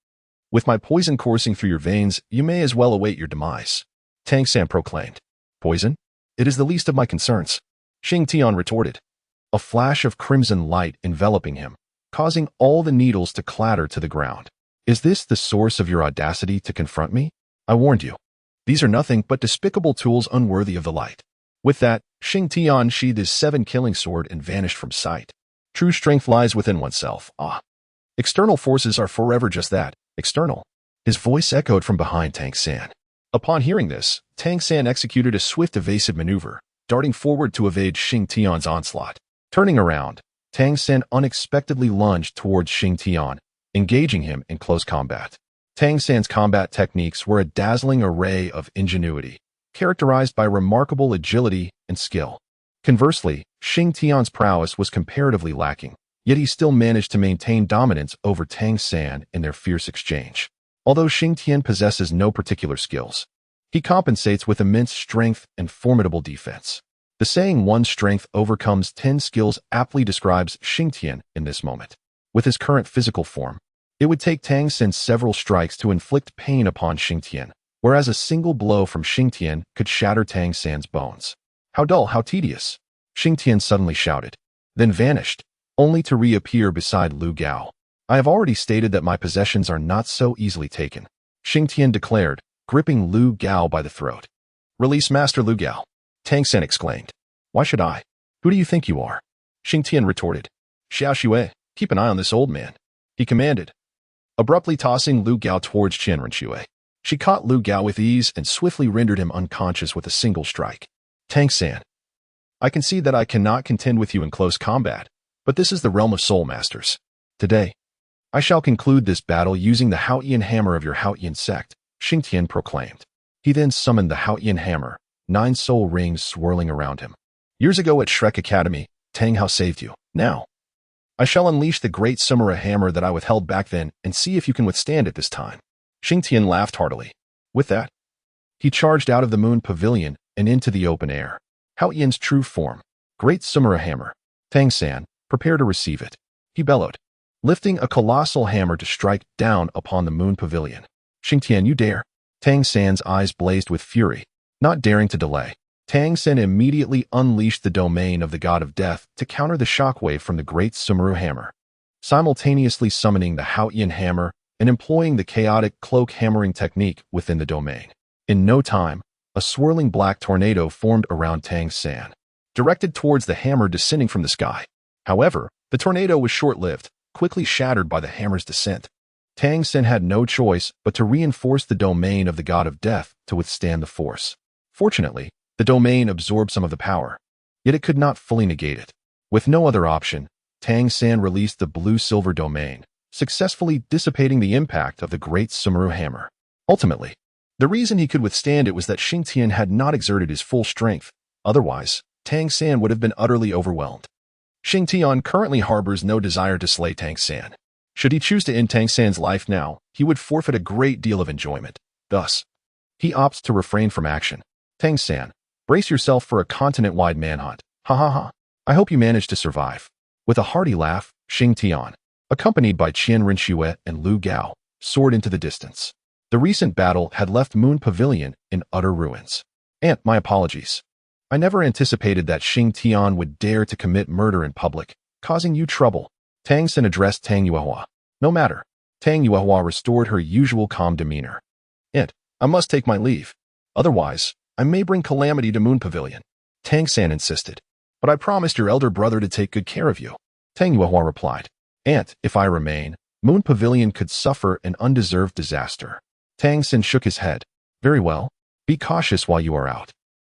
With my poison coursing through your veins, you may as well await your demise. Tang San proclaimed. Poison? It is the least of my concerns. Xing Tian retorted. A flash of crimson light enveloping him, causing all the needles to clatter to the ground. Is this the source of your audacity to confront me? I warned you. These are nothing but despicable tools unworthy of the light. With that, Xing Tian sheathed his seven-killing sword and vanished from sight. True strength lies within oneself. External forces are forever just that, external. His voice echoed from behind Tang San. Upon hearing this, Tang San executed a swift evasive maneuver, darting forward to evade Xing Tian's onslaught. Turning around, Tang San unexpectedly lunged towards Xing Tian, engaging him in close combat. Tang San's combat techniques were a dazzling array of ingenuity, characterized by remarkable agility and skill. Conversely, Xing Tian's prowess was comparatively lacking, yet he still managed to maintain dominance over Tang San in their fierce exchange. Although Xing Tian possesses no particular skills, he compensates with immense strength and formidable defense. The saying "one's strength overcomes 10 skills" aptly describes Xing Tian in this moment. With his current physical form, it would take Tang San several strikes to inflict pain upon Xing Tian, whereas a single blow from Xing Tian could shatter Tang San's bones. How dull, how tedious! Xing Tian suddenly shouted, then vanished, only to reappear beside Lu Gao. I have already stated that my possessions are not so easily taken, Xing Tian declared, gripping Lu Gao by the throat. Release Master Lu Gao, Tang San exclaimed. Why should I? Who do you think you are? Xing Tian retorted. Xiao Xue, keep an eye on this old man, he commanded, abruptly tossing Lu Gao towards Qianren Xue. She caught Lu Gao with ease and swiftly rendered him unconscious with a single strike. Tang San, I can see that I cannot contend with you in close combat, but this is the realm of soul masters. Today, I shall conclude this battle using the Haotian hammer of your Haotian sect, Xing Tian proclaimed. He then summoned the Haotian hammer, 9 soul rings swirling around him. Years ago at Shrek Academy, Tang Hao saved you. Now, I shall unleash the great Sumera hammer that I withheld back then and see if you can withstand it this time. Xing Tian laughed heartily. With that, he charged out of the moon pavilion and into the open air. Haotian's true form, great Sumera hammer. Tang San, prepare to receive it, he bellowed. lifting a colossal hammer to strike down upon the moon pavilion. Xing Tian, you dare? Tang San's eyes blazed with fury. Not daring to delay, Tang San immediately unleashed the domain of the god of death to counter the shockwave from the great Sumeru hammer, simultaneously summoning the Haotian hammer and employing the chaotic cloak hammering technique within the domain. In no time, a swirling black tornado formed around Tang San, directed towards the hammer descending from the sky. However, the tornado was short-lived, quickly shattered by the hammer's descent. Tang San had no choice but to reinforce the domain of the god of death to withstand the force. Fortunately, the domain absorbed some of the power, yet it could not fully negate it. With no other option, Tang San released the blue-silver domain, successfully dissipating the impact of the great Sumeru hammer. Ultimately, the reason he could withstand it was that Xing Tian had not exerted his full strength. Otherwise, Tang San would have been utterly overwhelmed. Xing Tian currently harbors no desire to slay Tang San. Should he choose to end Tang San's life now, he would forfeit a great deal of enjoyment. Thus, he opts to refrain from action. Tang San, brace yourself for a continent-wide manhunt. Ha ha ha. I hope you manage to survive. With a hearty laugh, Xing Tian, accompanied by Qian Rinxue and Lu Gao, soared into the distance. The recent battle had left Moon Pavilion in utter ruins. And my apologies. I never anticipated that Xing Tian would dare to commit murder in public, causing you trouble. Tang San addressed Tang Yuehua. No matter. Tang Yuehua restored her usual calm demeanor. And I must take my leave. Otherwise, I may bring calamity to Moon Pavilion. Tang San insisted. But I promised your elder brother to take good care of you. Tang Yuehua replied. And if I remain, Moon Pavilion could suffer an undeserved disaster. Tang San shook his head. Very well. Be cautious while you are out.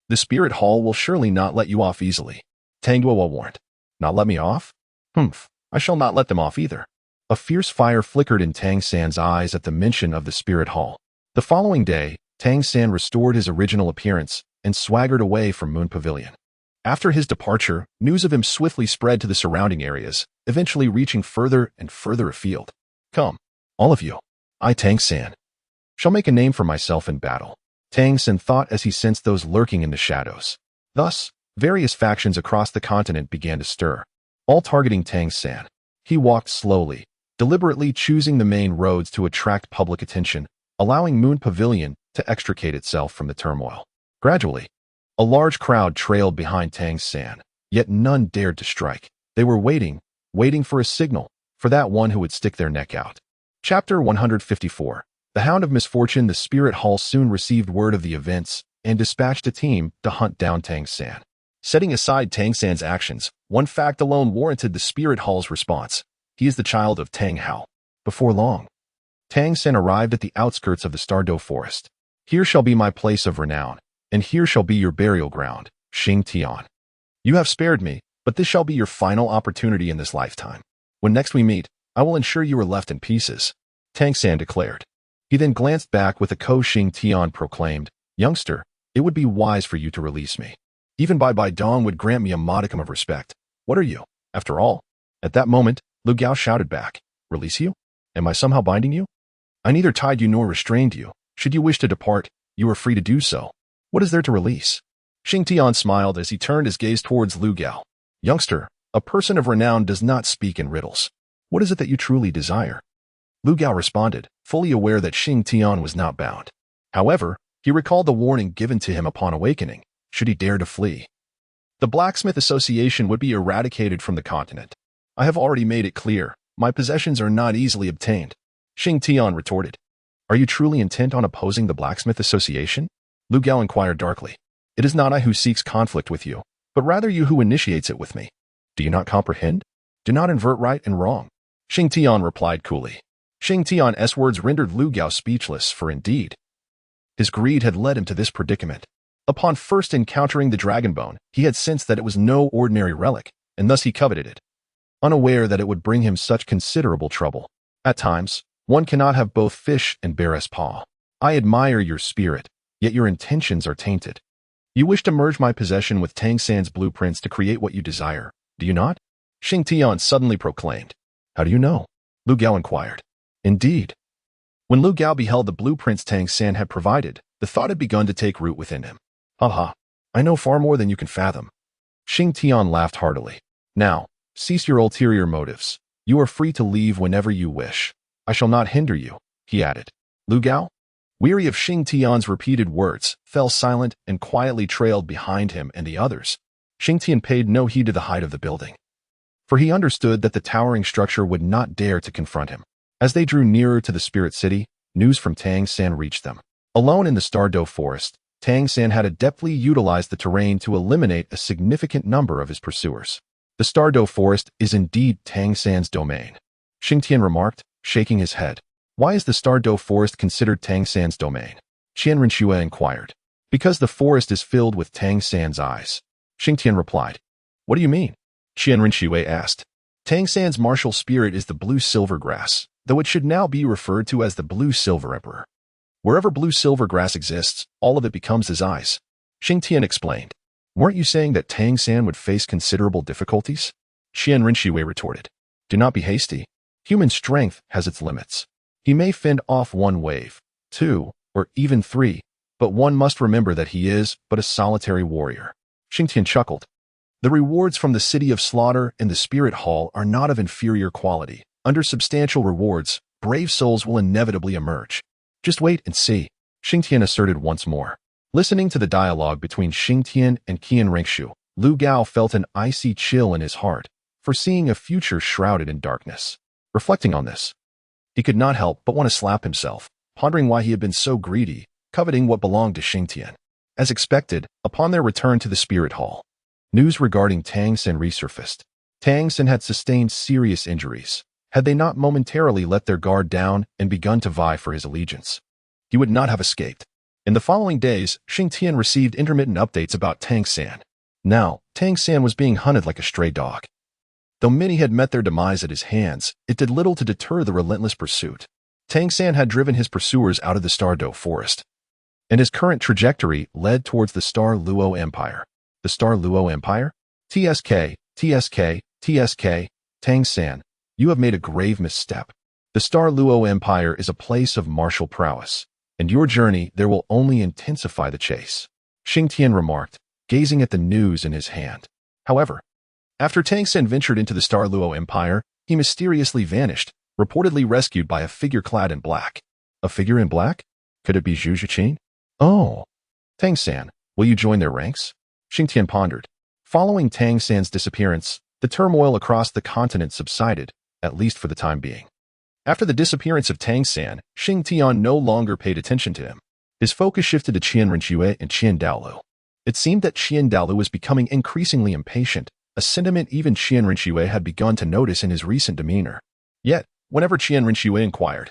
The spirit hall will surely not let you off easily. Tang Yuehua warned. Not let me off? Humph. I shall not let them off either. A fierce fire flickered in Tang San's eyes at the mention of the spirit hall. The following day, Tang San restored his original appearance and swaggered away from Moon Pavilion. After his departure, news of him swiftly spread to the surrounding areas, eventually reaching further and further afield. Come, all of you. I, Tang San, shall make a name for myself in battle. Tang San thought as he sensed those lurking in the shadows. Thus, various factions across the continent began to stir, all targeting Tang San. He walked slowly, deliberately choosing the main roads to attract public attention, allowing Moon Pavilion to extricate itself from the turmoil. Gradually, a large crowd trailed behind Tang San, yet none dared to strike. They were waiting for a signal, for that one who would stick their neck out. Chapter 154. The Hound of Misfortune. The Spirit Hall soon received word of the events and dispatched a team to hunt down Tang San. Setting aside Tang San's actions, one fact alone warranted the Spirit Hall's response. He is the child of Tang Hao. Before long, Tang San arrived at the outskirts of the Stardo Forest. Here shall be my place of renown, and here shall be your burial ground, Xing Tian. You have spared me, but this shall be your final opportunity in this lifetime. When next we meet, I will ensure you are left in pieces, Tang San declared. He then glanced back with a Xing Tian proclaimed, Youngster, it would be wise for you to release me. Even Bai Dong would grant me a modicum of respect. What are you, after all? At that moment, Lu Gao shouted back, Release you? Am I somehow binding you? I neither tied you nor restrained you. Should you wish to depart, you are free to do so. What is there to release? Xing Tian smiled as he turned his gaze towards Lu Gao. Youngster, a person of renown does not speak in riddles. What is it that you truly desire? Lu Gao responded, fully aware that Xing Tian was not bound. However, he recalled the warning given to him upon awakening, should he dare to flee. The Blacksmith Association would be eradicated from the continent. I have already made it clear, my possessions are not easily obtained. Xing Tian retorted. Are you truly intent on opposing the Blacksmith Association? Lu Gao inquired darkly. It is not I who seeks conflict with you, but rather you who initiates it with me. Do you not comprehend? Do not invert right and wrong. Xing Tian replied coolly. Xing Tian's words rendered Lu Gao speechless, for indeed, his greed had led him to this predicament. Upon first encountering the dragon bone, he had sensed that it was no ordinary relic, and thus he coveted it, unaware that it would bring him such considerable trouble. At times, one cannot have both fish and bear's paw. I admire your spirit, yet your intentions are tainted. You wish to merge my possession with Tang San's blueprints to create what you desire, do you not? Xing Tian suddenly proclaimed. How do you know? Lu Gao inquired. Indeed. When Lu Gao beheld the blueprints Tang San had provided, the thought had begun to take root within him. Ha! I know far more than you can fathom. Xing Tian laughed heartily. Now, cease your ulterior motives. You are free to leave whenever you wish. I shall not hinder you, he added. Lu Gao, weary of Xing Tian's repeated words, fell silent and quietly trailed behind him and the others. Xing Tian paid no heed to the height of the building, for he understood that the towering structure would not dare to confront him. As they drew nearer to the spirit city, news from Tang San reached them. Alone in the Douluo forest, Tang San had adeptly utilized the terrain to eliminate a significant number of his pursuers. The Douluo forest is indeed Tang San's domain, Xing Tian remarked, shaking his head. Why is the Douluo forest considered Tang San's domain? Qian Rinxue inquired. Because the forest is filled with Tang San's eyes, Xing Tian replied. What do you mean? Qian Rinxue asked. Tang San's martial spirit is the blue-silver grass, though it should now be referred to as the blue-silver emperor. Wherever blue-silver grass exists, all of it becomes his eyes, Xing Tian explained. Weren't you saying that Tang San would face considerable difficulties? Qian Rinxue retorted. Do not be hasty. Human strength has its limits. He may fend off one wave, 2, or even 3, but one must remember that he is but a solitary warrior. Xing Tian chuckled. The rewards from the City of Slaughter and the Spirit Hall are not of inferior quality. Under substantial rewards, brave souls will inevitably emerge. Just wait and see, Xing Tian asserted once more. Listening to the dialogue between Xing Tian and Qian Rinxue, Lu Gao felt an icy chill in his heart, foreseeing a future shrouded in darkness. Reflecting on this, he could not help but want to slap himself, pondering why he had been so greedy, coveting what belonged to Xing Tian. As expected, upon their return to the Spirit Hall, news regarding Tang San resurfaced. Tang San had sustained serious injuries. Had they not momentarily let their guard down and begun to vie for his allegiance, he would not have escaped. In the following days, Xing Tian received intermittent updates about Tang San. Now, Tang San was being hunted like a stray dog. Though many had met their demise at his hands, it did little to deter the relentless pursuit. Tang San had driven his pursuers out of the Douluo forest, and his current trajectory led towards the Douluo Empire. The Douluo Empire? TSK, TSK, TSK, Tang San, you have made a grave misstep. The Douluo Empire is a place of martial prowess, and your journey there will only intensify the chase, Xing Tian remarked, gazing at the news in his hand. However, after Tang San ventured into the Douluo Empire, he mysteriously vanished, reportedly rescued by a figure clad in black. A figure in black? Could it be Zhu Zhiqin? Oh. Tang San, will you join their ranks? Xing Tian pondered. Following Tang San's disappearance, the turmoil across the continent subsided, at least for the time being. After the disappearance of Tang San, Xing Tian no longer paid attention to him. His focus shifted to Qian Rinxue and Qian Douluo. It seemed that Qian Douluo was becoming increasingly impatient, a sentiment even Qian Rinxue had begun to notice in his recent demeanor. Yet, whenever Qian Rinxue inquired,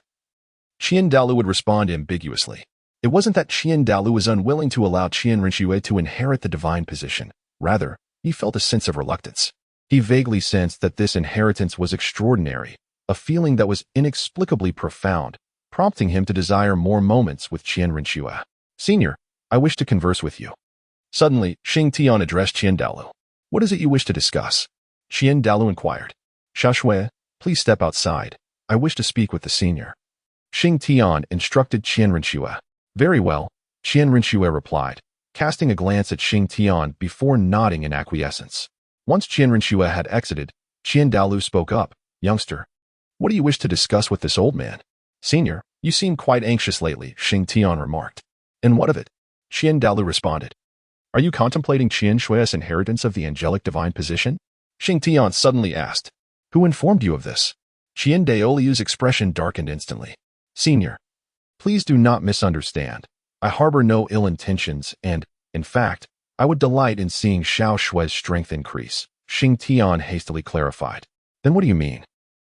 Qian Douluo would respond ambiguously. It wasn't that Qian Douluo was unwilling to allow Qian Rinxue to inherit the divine position. Rather, he felt a sense of reluctance. He vaguely sensed that this inheritance was extraordinary, a feeling that was inexplicably profound, prompting him to desire more moments with Qian Rinxue. Senior, I wish to converse with you. Suddenly, Xing Tian addressed Qian Douluo. What is it you wish to discuss? Qian Douluo inquired. Xiaoshui, please step outside. I wish to speak with the senior. Xing Tian instructed Qian Rinxue. Very well, Qian Rinxue replied, casting a glance at Xing Tian before nodding in acquiescence. Once Qian Rinxue had exited, Qian Douluo spoke up. Youngster, what do you wish to discuss with this old man? Senior, you seem quite anxious lately, Xing Tian remarked. And what of it? Qian Douluo responded. Are you contemplating Qian Shui's inheritance of the angelic divine position? Xing Tian suddenly asked. Who informed you of this? Qian Daoliu's expression darkened instantly. Senior, please do not misunderstand. I harbor no ill intentions and, in fact, I would delight in seeing Xiao Shui's strength increase, Xing Tian hastily clarified. Then what do you mean?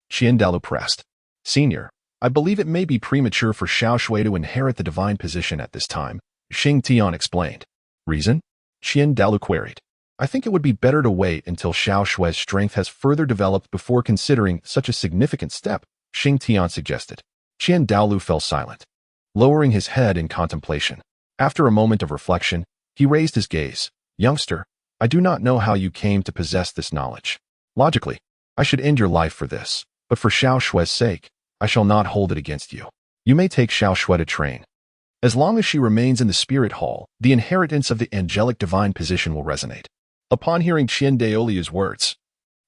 Qian Douluo pressed. Senior, I believe it may be premature for Xiao Shui to inherit the divine position at this time, Xing Tian explained. Reason? Qian Douluo queried. I think it would be better to wait until Xiao Shui's strength has further developed before considering such a significant step, Xing Tian suggested. Qian Douluo fell silent, lowering his head in contemplation. After a moment of reflection, he raised his gaze. Youngster, I do not know how you came to possess this knowledge. Logically, I should end your life for this, but for Xiao Shui's sake, I shall not hold it against you. You may take Xiao Shui to train. As long as she remains in the Spirit Hall, the inheritance of the angelic divine position will resonate. Upon hearing Qian Daoliu's words,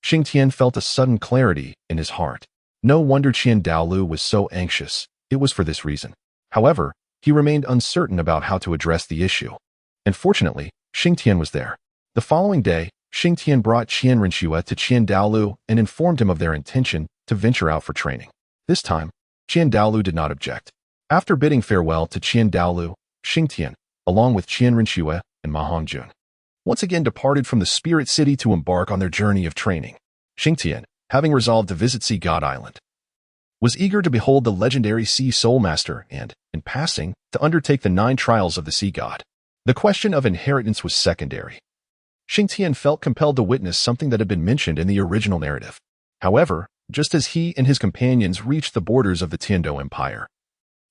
Xing Tian felt a sudden clarity in his heart. No wonder Douluo was so anxious. It was for this reason. However, he remained uncertain about how to address the issue. And fortunately, Xing Tian was there. The following day, Xing Tian brought Qianrenxue to Douluo and informed him of their intention to venture out for training. This time, Douluo did not object. After bidding farewell to Douluo, Xing Tian, along with Qianrenxue and Ma Hongjun, once again departed from the Spirit City to embark on their journey of training. Xing Tian, having resolved to visit Sea God Island, was eager to behold the legendary Sea Soul Master and, in passing, to undertake the 9 trials of the Sea God. The question of inheritance was secondary. Xing Tian felt compelled to witness something that had been mentioned in the original narrative. However, just as he and his companions reached the borders of the Tiando Empire,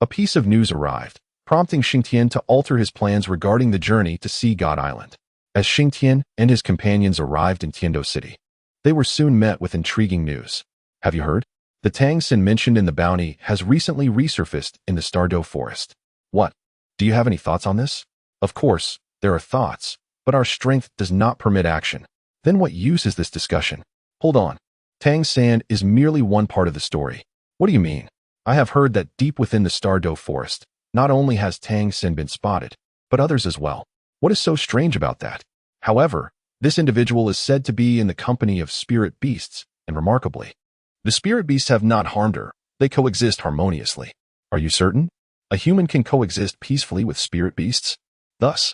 a piece of news arrived, prompting Xing Tian to alter his plans regarding the journey to Sea God Island. As Xing Tian and his companions arrived in Tiando City, they were soon met with intriguing news. Have you heard? The Tang Sin mentioned in the bounty has recently resurfaced in the Douluo Forest. What? Do you have any thoughts on this? Of course, there are thoughts, but our strength does not permit action. Then what use is this discussion? Hold on. Tang Sand is merely one part of the story. What do you mean? I have heard that deep within the Douluo Forest, not only has Tang Sin been spotted, but others as well. What is so strange about that? However, this individual is said to be in the company of spirit beasts, and remarkably, the spirit beasts have not harmed her. They coexist harmoniously. Are you certain? A human can coexist peacefully with spirit beasts? Thus,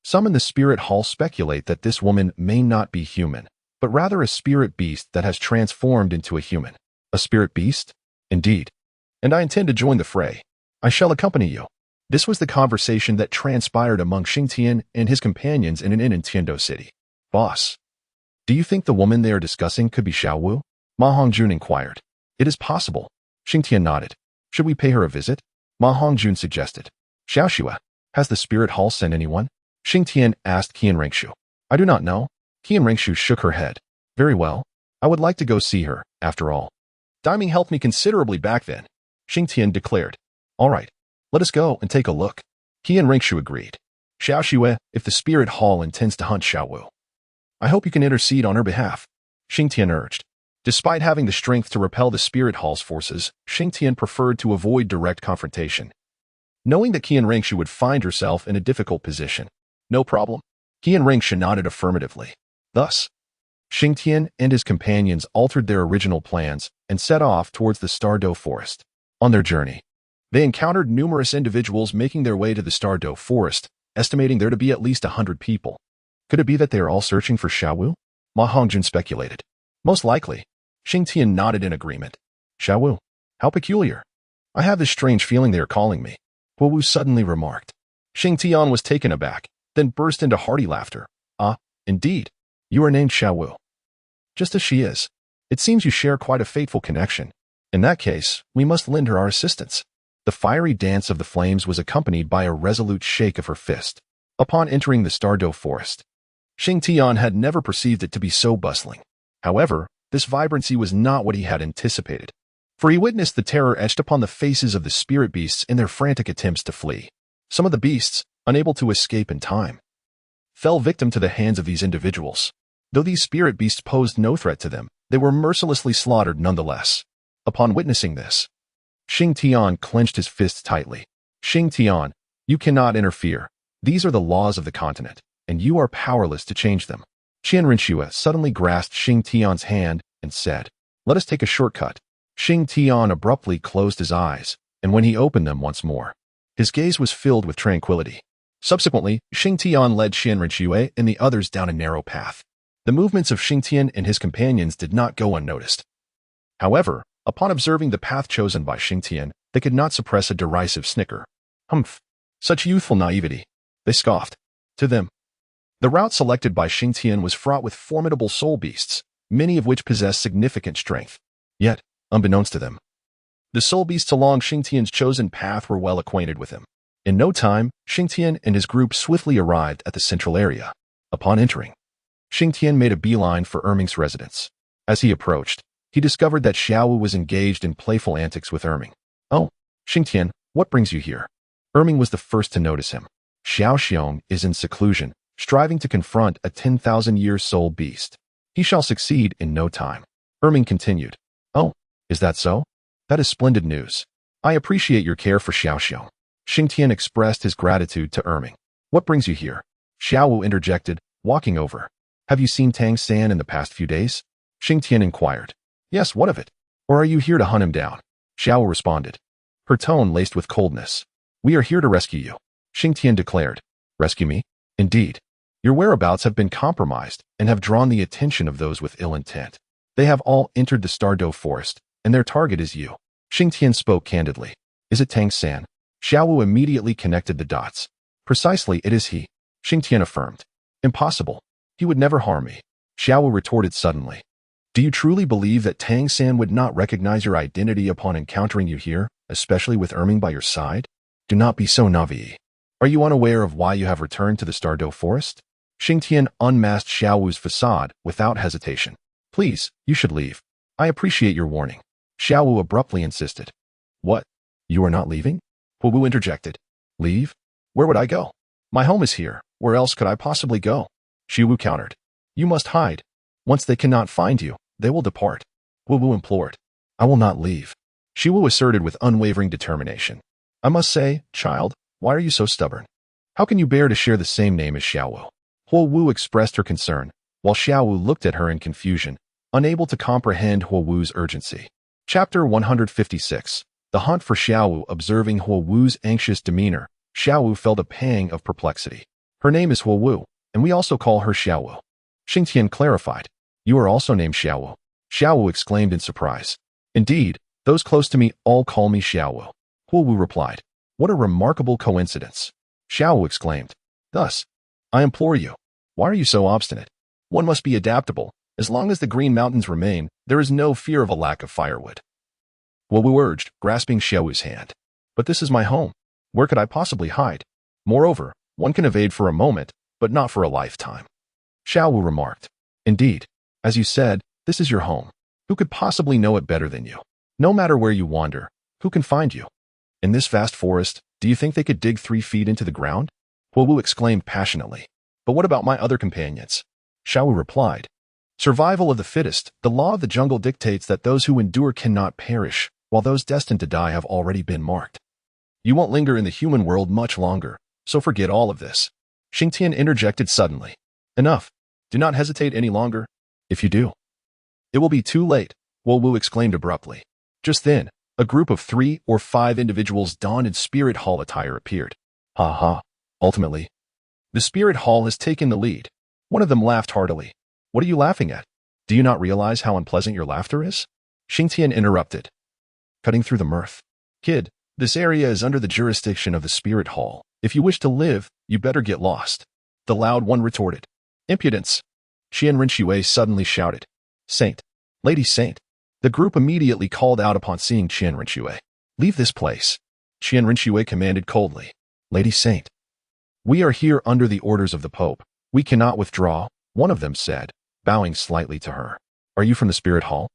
some in the spirit hall speculate that this woman may not be human, but rather a spirit beast that has transformed into a human. A spirit beast? Indeed. And I intend to join the fray. I shall accompany you. This was the conversation that transpired among Xing Tian and his companions in an inn in Tiando City. Boss, do you think the woman they are discussing could be Xiaowu? Ma Hongjun inquired. It is possible. Xing Tian nodded. Should we pay her a visit? Ma Hongjun suggested. Xiaoxue, has the spirit hall sent anyone? Xing Tian asked Qianrenxue. I do not know. Qianrenxue shook her head. Very well. I would like to go see her, after all. Diming helped me considerably back then, Xing Tian declared. All right. Let us go and take a look. Qianrenxue agreed. Xiaoxue, if the spirit hall intends to hunt Xiaowu, I hope you can intercede on her behalf, Xing Tian urged. Despite having the strength to repel the spirit hall's forces, Xing Tian preferred to avoid direct confrontation, knowing that Qianrenxue would find herself in a difficult position. No problem. Qianrenxue nodded affirmatively. Thus, Xing Tian and his companions altered their original plans and set off towards the Douluo Forest. On their journey, they encountered numerous individuals making their way to the Douluo Forest, estimating there to be at least 100 people. Could it be that they are all searching for Xiaowu? Ma Hongjun speculated. Most likely. Xing Tian nodded in agreement. Xiaowu? How peculiar. I have this strange feeling they are calling me, Guowu suddenly remarked. Xing Tian was taken aback, then burst into hearty laughter. Ah, indeed. You are named Xiaowu. Just as she is. It seems you share quite a fateful connection. In that case, we must lend her our assistance. The fiery dance of the flames was accompanied by a resolute shake of her fist. Upon entering the Douluo Forest, Xing Tian had never perceived it to be so bustling. However, this vibrancy was not what he had anticipated, for he witnessed the terror etched upon the faces of the spirit beasts in their frantic attempts to flee. Some of the beasts, unable to escape in time, fell victim to the hands of these individuals. Though these spirit beasts posed no threat to them, they were mercilessly slaughtered nonetheless. Upon witnessing this, Xing Tian clenched his fists tightly. Xing Tian, you cannot interfere. These are the laws of the continent, and you are powerless to change them. Qianrenxue suddenly grasped Xing Tian's hand and said, Let us take a shortcut. Xing Tian abruptly closed his eyes, and when he opened them once more, his gaze was filled with tranquility. Subsequently, Xing Tian led Qianrenxue and the others down a narrow path. The movements of Xing Tian and his companions did not go unnoticed. However, upon observing the path chosen by Xing Tian, they could not suppress a derisive snicker. Humph! Such youthful naivety, they scoffed. To them, the route selected by Xing Tian was fraught with formidable soul beasts, many of which possessed significant strength. Yet, unbeknownst to them, the soul beasts along Xing Tian's chosen path were well acquainted with him. In no time, Xing Tian and his group swiftly arrived at the central area. Upon entering, Xing Tian made a beeline for Erming's residence. As he approached, he discovered that Xiaowu was engaged in playful antics with Erming. Oh, Xing Tian, what brings you here? Erming was the first to notice him. Xiao Xiong is in seclusion, striving to confront a 10,000-year soul beast. He shall succeed in no time. Erming continued. Oh, is that so? That is splendid news. I appreciate your care for Xiao Xiao. Xing Tian expressed his gratitude to Erming. What brings you here? Xiao Wu interjected, walking over. Have you seen Tang San in the past few days? Xing Tian inquired. Yes, what of it? Or are you here to hunt him down? Xiao Wu responded, her tone laced with coldness. We are here to rescue you, Xing Tian declared. Rescue me? Indeed. Your whereabouts have been compromised and have drawn the attention of those with ill intent. They have all entered the Douluo forest, and their target is you. Xing Tian spoke candidly. Is it Tang San? Xiao Wu immediately connected the dots. Precisely, it is he, Xing Tian affirmed. Impossible. He would never harm me. Xiao Wu retorted suddenly. Do you truly believe that Tang San would not recognize your identity upon encountering you here, especially with Erming by your side? Do not be so naive. Are you unaware of why you have returned to the Douluo forest? Xing Tian unmasked Xiao Wu's facade without hesitation. Please, you should leave. I appreciate your warning. Xiao Wu abruptly insisted. What? You are not leaving? Hu Wu interjected. Leave? Where would I go? My home is here. Where else could I possibly go? Xu Wu countered. You must hide. Once they cannot find you, they will depart. Hu Wu implored. I will not leave. Xu Wu asserted with unwavering determination. I must say, child, why are you so stubborn? How can you bear to share the same name as Xiao Wu? Hu Wu expressed her concern, while Xiao Wu looked at her in confusion, unable to comprehend Hu Wu's urgency. Chapter 156. The hunt for Xiao Wu. Observing Hu Wu's anxious demeanor, Xiao Wu felt a pang of perplexity. Her name is Hu Wu, and we also call her Xiao Wu. Xing Tian clarified. You are also named Xiao Wu. Xiao Wu exclaimed in surprise. Indeed, those close to me all call me Xiao Wu. Hu Wu replied. What a remarkable coincidence. Xiao Wu exclaimed. Thus, I implore you, why are you so obstinate? One must be adaptable. As long as the Green Mountains remain, there is no fear of a lack of firewood. Hu Wu urged, grasping Xiao Wu's hand. But this is my home. Where could I possibly hide? Moreover, one can evade for a moment, but not for a lifetime. Xiao Wu remarked. Indeed, as you said, this is your home. Who could possibly know it better than you? No matter where you wander, who can find you? In this vast forest, do you think they could dig 3 feet into the ground? Hu Wu exclaimed passionately. But what about my other companions? Xiao Wu replied. Survival of the fittest. The law of the jungle dictates that those who endure cannot perish, while those destined to die have already been marked. You won't linger in the human world much longer, so forget all of this. Xing Tian interjected suddenly. Enough. Do not hesitate any longer. If you do, it will be too late, Hu Wu exclaimed abruptly. Just then, a group of 3 or 5 individuals donned in spirit hall attire appeared. Ha ha. Ultimately, the spirit hall has taken the lead. One of them laughed heartily. What are you laughing at? Do you not realize how unpleasant your laughter is? Xing Tian interrupted, cutting through the mirth. Kid, this area is under the jurisdiction of the spirit hall. If you wish to live, you better get lost. The loud one retorted. Impudence. Qian Rinxue suddenly shouted. Saint. Lady Saint. The group immediately called out upon seeing Qian Rinxue. Leave this place. Qian Rinxue commanded coldly. Lady Saint. We are here under the orders of the Pope. We cannot withdraw, one of them said, bowing slightly to her. Are you from the spirit hall?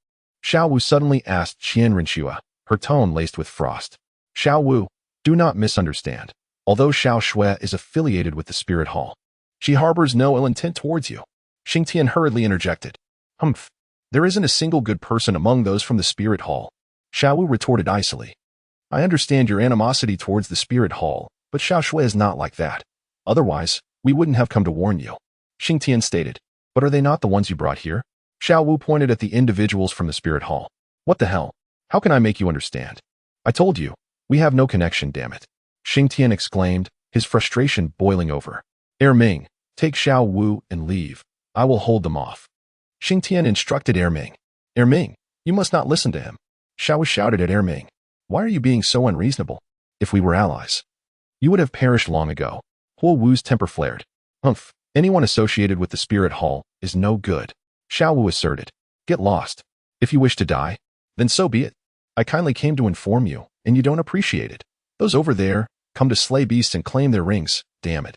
Xiao Wu suddenly asked Qian Rinxue, her tone laced with frost. Xiao Wu, do not misunderstand. Although Xiao Shui is affiliated with the spirit hall, she harbors no ill intent towards you. Xing Tian hurriedly interjected. Humph. There isn't a single good person among those from the spirit hall. Xiao Wu retorted icily. I understand your animosity towards the spirit hall, but Xiao Shui is not like that. Otherwise, we wouldn't have come to warn you. Xing Tian stated. But are they not the ones you brought here? Xiao Wu pointed at the individuals from the spirit hall. What the hell? How can I make you understand? I told you, we have no connection, damn it. Xing Tian exclaimed, his frustration boiling over. Ming, take Xiao Wu and leave. I will hold them off. Xing Tian instructed Ming. Ming, you must not listen to him. Xiao Wu shouted at Ming. Why are you being so unreasonable? If we were allies, you would have perished long ago. Hu Wu's temper flared. Humph, anyone associated with the spirit hall is no good. Xiao Wu asserted. Get lost. If you wish to die, then so be it. I kindly came to inform you, and you don't appreciate it. Those over there come to slay beasts and claim their rings, damn it.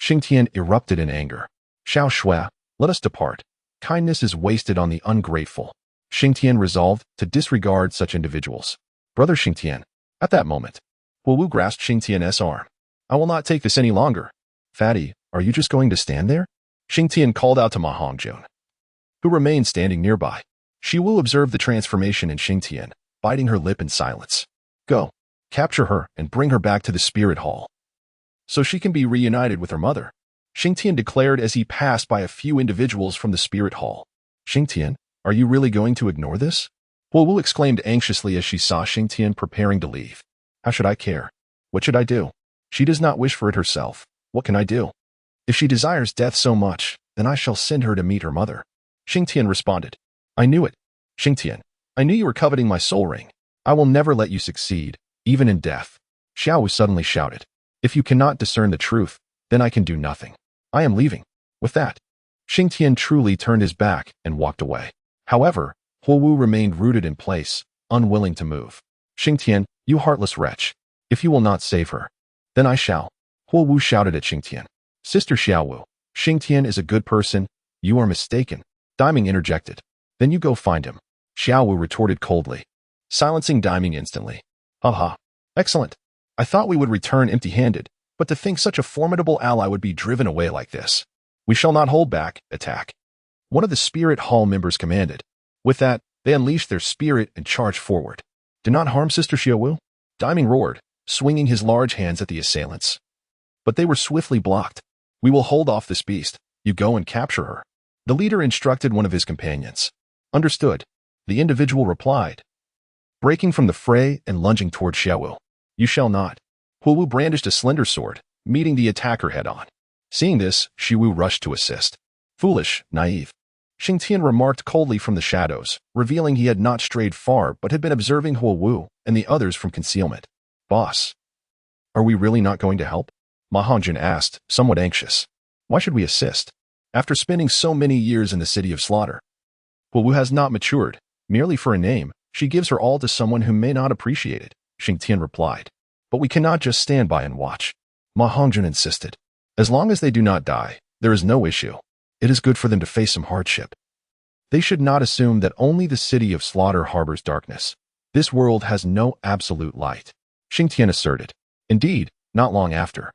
Xing Tian erupted in anger. Xiao Shui, let us depart. Kindness is wasted on the ungrateful. Xing Tian resolved to disregard such individuals. Brother Xing Tian. At that moment, Hu Wu grasped Xing Tian's arm. I will not take this any longer. Fatty, are you just going to stand there? Xing Tian called out to Ma Hongjun, who remained standing nearby. Xiwu observed the transformation in Xing Tian, biting her lip in silence. Go, capture her and bring her back to the spirit hall, so she can be reunited with her mother, Xing Tian declared as he passed by a few individuals from the spirit hall. Xing Tian, are you really going to ignore this? Wu exclaimed anxiously as she saw Xing Tian preparing to leave. How should I care? What should I do? She does not wish for it herself. What can I do? If she desires death so much, then I shall send her to meet her mother. Xing Tian responded. I knew it. Xing Tian, I knew you were coveting my soul ring. I will never let you succeed, even in death. Xiao suddenly shouted. If you cannot discern the truth, then I can do nothing. I am leaving. With that, Xing Tian truly turned his back and walked away. However, Wu remained rooted in place, unwilling to move. Xing Tian, you heartless wretch. If you will not save her, then I shall. Wu shouted at Xing Tian. Sister Xiaowu, Xing Tian is a good person. You are mistaken. Daiming interjected. Then you go find him. Xiaowu retorted coldly, silencing Daiming instantly. Haha. Excellent. I thought we would return empty-handed, but to think such a formidable ally would be driven away like this. We shall not hold back. Attack. One of the spirit hall members commanded. With that, they unleashed their spirit and charged forward. Do not harm Sister Xiaowu. Daiming roared, swinging his large hands at the assailants. But they were swiftly blocked. We will hold off this beast. You go and capture her. The leader instructed one of his companions. Understood. The individual replied, breaking from the fray and lunging toward Xiaowu. You shall not. Wu brandished a slender sword, meeting the attacker head-on. Seeing this, Xiwu rushed to assist. Foolish, naive. Xing Tian remarked coldly from the shadows, revealing he had not strayed far but had been observing Wu and the others from concealment. Boss, are we really not going to help? Ma Hongjun asked, somewhat anxious. Why should we assist? After spending so many years in the city of slaughter, Wu has not matured. Merely for a name, she gives her all to someone who may not appreciate it, Xing Tian replied. But we cannot just stand by and watch. Ma Hongjun insisted. As long as they do not die, there is no issue. It is good for them to face some hardship. They should not assume that only the city of slaughter harbors darkness. This world has no absolute light, Xing Tian asserted. Indeed, not long after,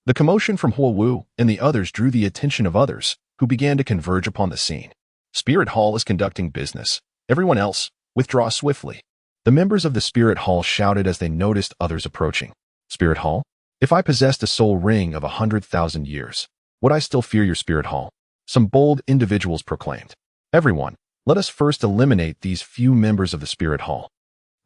the commotion from Wu and the others drew the attention of others, who began to converge upon the scene. Spirit Hall is conducting business. Everyone else, withdraw swiftly. The members of the Spirit Hall shouted as they noticed others approaching. Spirit Hall? If I possessed a soul ring of 100,000 years, would I still fear your Spirit Hall? Some bold individuals proclaimed. Everyone, let us first eliminate these few members of the Spirit Hall.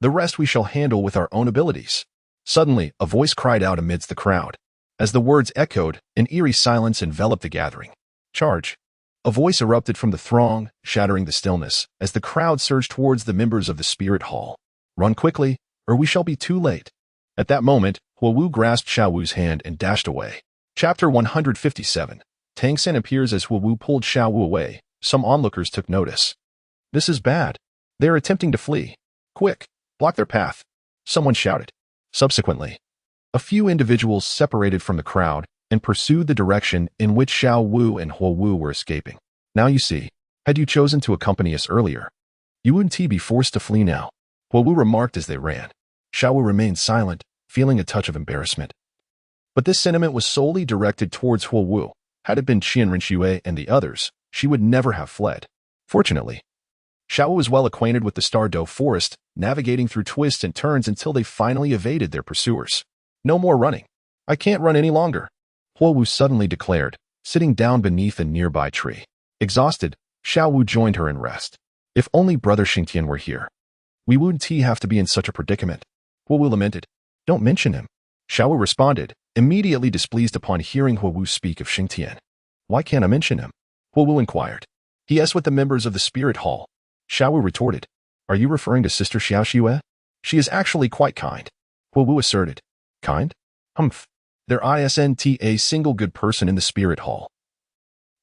The rest we shall handle with our own abilities. Suddenly, a voice cried out amidst the crowd. As the words echoed, an eerie silence enveloped the gathering. Charge. A voice erupted from the throng, shattering the stillness, as the crowd surged towards the members of the Spirit Hall. Run quickly, or we shall be too late. At that moment, Wu grasped Xiaowu's hand and dashed away. Chapter 157. Tang Sen appears as Wu pulled Xiaowu away. Some onlookers took notice. This is bad. They are attempting to flee. Quick, block their path. Someone shouted. Subsequently, a few individuals separated from the crowd and pursued the direction in which Xiaowu and Wu were escaping. Now you see, had you chosen to accompany us earlier, you wouldn't be forced to flee now, Wu remarked as they ran. Xiaowu remained silent, feeling a touch of embarrassment. But this sentiment was solely directed towards Wu. Had it been Qian Rinxue and the others, she would never have fled. Fortunately, Xiaowu was well acquainted with the Stardow forest, navigating through twists and turns until they finally evaded their pursuers. No more running. I can't run any longer, Wu suddenly declared, sitting down beneath a nearby tree. Exhausted, Xiaowu joined her in rest. If only Brother Xing Tian were here. We wouldn't have to be in such a predicament, Wu lamented. Don't mention him, Xiaowu responded, immediately displeased upon hearing Wu speak of Xing Tian. Why can't I mention him? Wu inquired. He is with the members of the Spirit Hall. Xiaowu retorted. Are you referring to Sister Xiaoxue? She is actually quite kind, Wu asserted. Kind? Humph. There isn't a single good person in the Spirit Hall.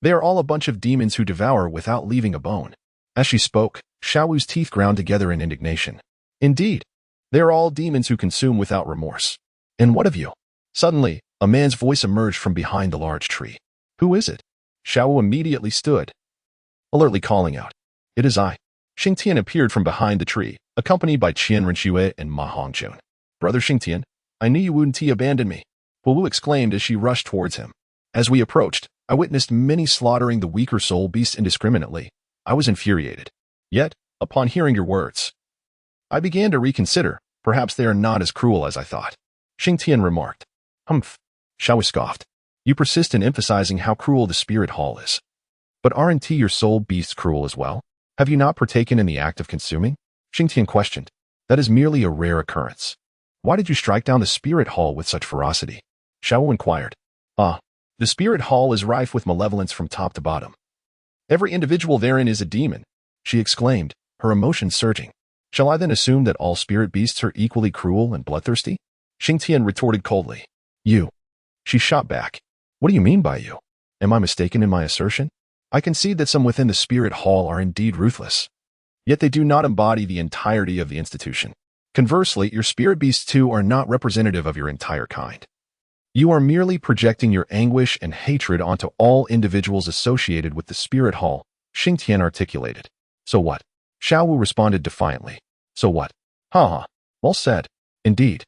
They are all a bunch of demons who devour without leaving a bone. As she spoke, Xiaowu's teeth ground together in indignation. Indeed, they are all demons who consume without remorse. And what of you? Suddenly, a man's voice emerged from behind the large tree. Who is it? Xiaowu immediately stood, alertly calling out. It is I. Xing Tian appeared from behind the tree, accompanied by Qian Rinxue and Ma Hongjun. Brother Xing Tian, I knew you wouldn't abandon me, Wu exclaimed as she rushed towards him. As we approached, I witnessed many slaughtering the weaker soul beasts indiscriminately. I was infuriated. Yet, upon hearing your words, I began to reconsider. Perhaps they are not as cruel as I thought. Xing Tian remarked. Humph. Xiao scoffed. You persist in emphasizing how cruel the spirit hall is. But aren't your soul beasts cruel as well? Have you not partaken in the act of consuming? Xing Tian questioned. That is merely a rare occurrence. Why did you strike down the spirit hall with such ferocity? Xiao inquired. The spirit hall is rife with malevolence from top to bottom. Every individual therein is a demon, she exclaimed, her emotions surging. Shall I then assume that all spirit beasts are equally cruel and bloodthirsty? Xing Tian retorted coldly. You. She shot back. What do you mean by you? Am I mistaken in my assertion? I concede that some within the spirit hall are indeed ruthless. Yet they do not embody the entirety of the institution. Conversely, your spirit beasts too are not representative of your entire kind. You are merely projecting your anguish and hatred onto all individuals associated with the spirit hall, Xing Tian articulated. So what? Xiao Wu responded defiantly. So what? Ha. Well said. Indeed.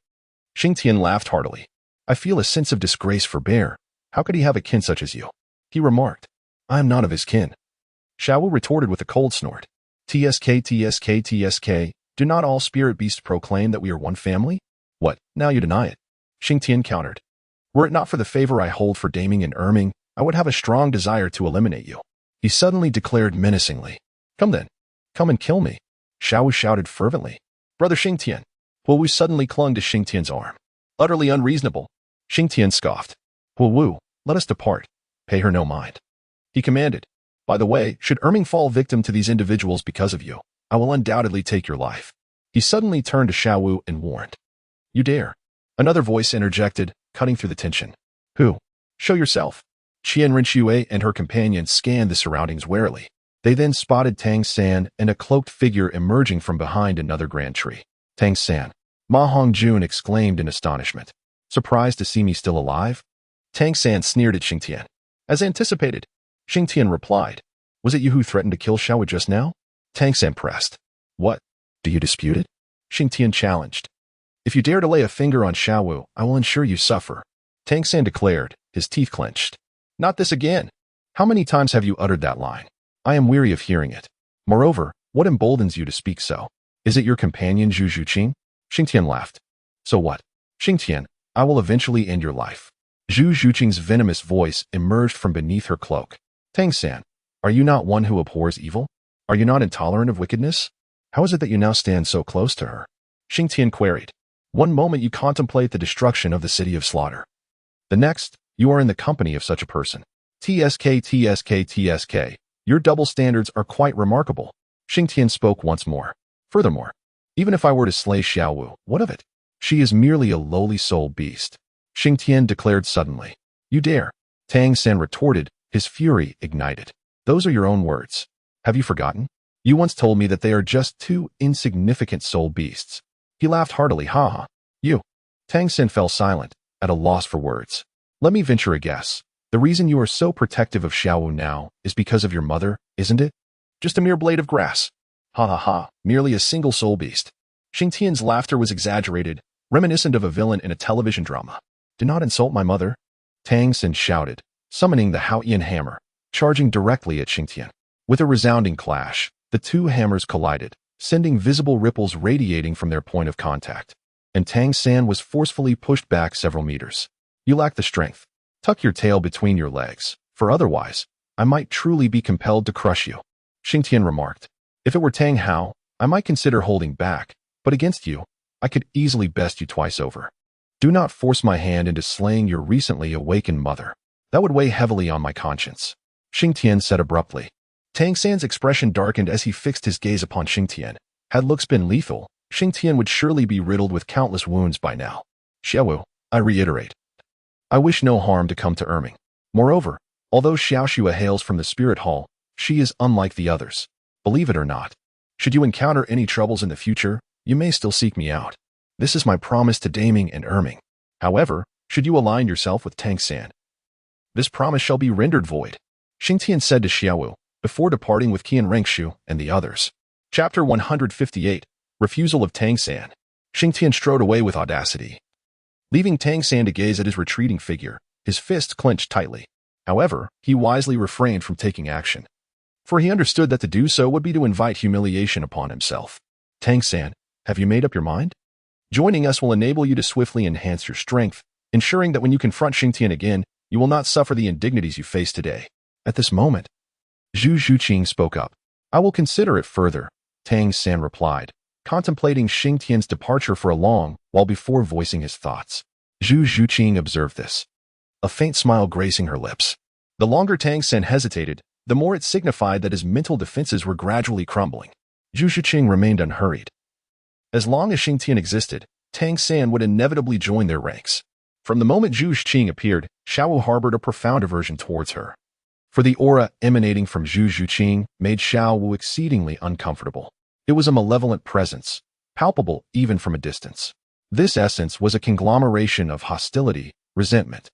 Xing Tian laughed heartily. I feel a sense of disgrace for Bear. How could he have a kin such as you? He remarked. I am not of his kin. Xiao Wu retorted with a cold snort. TSK. Do not all spirit beasts proclaim that we are one family? What, now you deny it? Xing Tian countered. Were it not for the favor I hold for Daming and Erming, I would have a strong desire to eliminate you. He suddenly declared menacingly. Come then. Come and kill me. Xiao Wu shouted fervently. Brother Xing Tian. Wu Wu suddenly clung to Xing Tian's arm. Utterly unreasonable. Xing Tian scoffed. Wu Wu, let us depart. Pay her no mind. He commanded. By the way, should Erming fall victim to these individuals because of you, I will undoubtedly take your life. He suddenly turned to Xiao Wu and warned. You dare. Another voice interjected, cutting through the tension. Who? Show yourself. Qian Rinxue and her companion scanned the surroundings warily. They then spotted Tang San and a cloaked figure emerging from behind another grand tree. Tang San. Ma Hongjun exclaimed in astonishment. Surprised to see me still alive? Tang San sneered at Xing Tian. As anticipated, Xing Tian replied. Was it you who threatened to kill Xiao Wu just now? Tang San pressed. What? Do you dispute it? Xing Tian challenged. If you dare to lay a finger on Xiao Wu, I will ensure you suffer. Tang San declared, his teeth clenched. Not this again. How many times have you uttered that line? I am weary of hearing it. Moreover, what emboldens you to speak so? Is it your companion Zhu Zhuqing? Xing Tian laughed. So what? Xing Tian, I will eventually end your life. Zhu Zhuqing's venomous voice emerged from beneath her cloak. Tang San, are you not one who abhors evil? Are you not intolerant of wickedness? How is it that you now stand so close to her? Xing Tian queried. One moment you contemplate the destruction of the city of slaughter. The next, you are in the company of such a person. TSK. Your double standards are quite remarkable. Xing Tian spoke once more. Furthermore, even if I were to slay Xiao Wu, what of it? She is merely a lowly soul beast. Xing Tian declared suddenly. You dare. Tang San retorted, his fury ignited. Those are your own words. Have you forgotten? You once told me that they are just two insignificant soul beasts. He laughed heartily. Ha. You. Tang San fell silent, at a loss for words. Let me venture a guess. The reason you are so protective of Xiao Wu now is because of your mother, isn't it? Just a mere blade of grass. Ha. Merely a single soul beast. Xing Tian's laughter was exaggerated, reminiscent of a villain in a television drama. Do not insult my mother. Tang San shouted, summoning the Haoyan hammer, charging directly at Xing Tian. With a resounding clash, the two hammers collided, sending visible ripples radiating from their point of contact. And Tang San was forcefully pushed back several meters. You lack the strength. Tuck your tail between your legs, for otherwise, I might truly be compelled to crush you. Xing Tian remarked. If it were Tang Hao, I might consider holding back, but against you, I could easily best you twice over. Do not force my hand into slaying your recently awakened mother. That would weigh heavily on my conscience. Xing Tian said abruptly. Tang San's expression darkened as he fixed his gaze upon Xing Tian. Had looks been lethal, Xing Tian would surely be riddled with countless wounds by now. Xiao Wu, I reiterate. I wish no harm to come to Erming. Moreover, although Xiao Xue hails from the spirit hall, she is unlike the others. Believe it or not. Should you encounter any troubles in the future, you may still seek me out. This is my promise to Daming and Erming. However, should you align yourself with Tang San, this promise shall be rendered void. Xing Tian said to Xiao Wu, before departing with Qian Rengshu and the others. Chapter 158, Refusal of Tang San. Xing Tian strode away with audacity. Leaving Tang San to gaze at his retreating figure, his fists clenched tightly. However, he wisely refrained from taking action. for he understood that to do so would be to invite humiliation upon himself. Tang-san, have you made up your mind? Joining us will enable you to swiftly enhance your strength, ensuring that when you confront Xing Tian again, you will not suffer the indignities you face today. At this moment, Zhu Zhuqing spoke up. I will consider it further, Tang-san replied, contemplating Xing Tian's departure for a long while before voicing his thoughts. Zhu Zhuqing observed this, a faint smile gracing her lips. The longer Tang-san hesitated, the more it signified that his mental defenses were gradually crumbling. Zhu Zhuqing remained unhurried. As long as Xing Tian existed, Tang-san would inevitably join their ranks. From the moment Zhu Zhuqing appeared, Xiaowu harbored a profound aversion towards her. For the aura emanating from Zhu Zhuqing made Xiaowu exceedingly uncomfortable. It was a malevolent presence, palpable even from a distance. This essence was a conglomeration of hostility, resentment,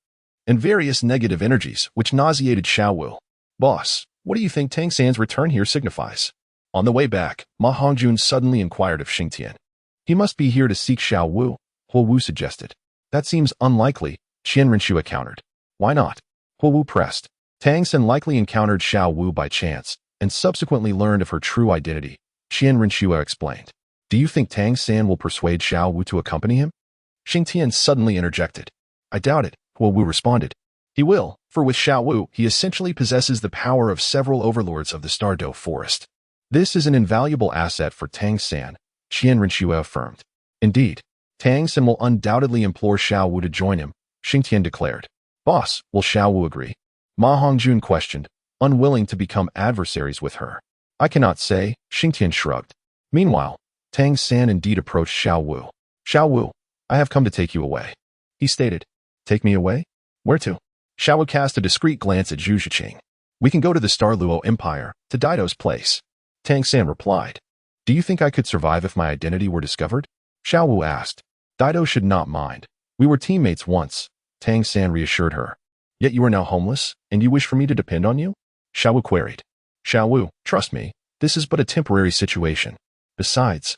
and various negative energies which nauseated Xiaowu. Boss, what do you think Tang-san's return here signifies? On the way back, Ma Hongjun suddenly inquired of Xing Tian. He must be here to seek Xiaowu, Huowu suggested. That seems unlikely, Qian Renshua countered. Why not? Huowu pressed. Tang-san likely encountered Xiaowu by chance, and subsequently learned of her true identity, Qian Renshua explained. Do you think Tang-san will persuade Xiaowu to accompany him? Xing Tian suddenly interjected. I doubt it, Huowu responded. He will, for with Xiaowu, he essentially possesses the power of several overlords of the Douluo Forest. This is an invaluable asset for Tang-san, Qian Renshua affirmed. Indeed, Tang-san will undoubtedly implore Xiaowu to join him, Xing Tian declared. Boss, will Xiaowu agree? Ma Hongjun questioned, unwilling to become adversaries with her. I cannot say, Xing Tian shrugged. Meanwhile, Tang-san indeed approached Xiaowu. Xiaowu, I have come to take you away. He stated. Take me away? Where to? Xiaowu cast a discreet glance at Zhu Zhuqing. We can go to the Douluo Empire, to Dido's place. Tang-san replied. Do you think I could survive if my identity were discovered? Xiaowu asked. Dido should not mind. We were teammates once, Tang-san reassured her. Yet you are now homeless, and you wish for me to depend on you? Xiaowu queried. Xiaowu, trust me, this is but a temporary situation. Besides,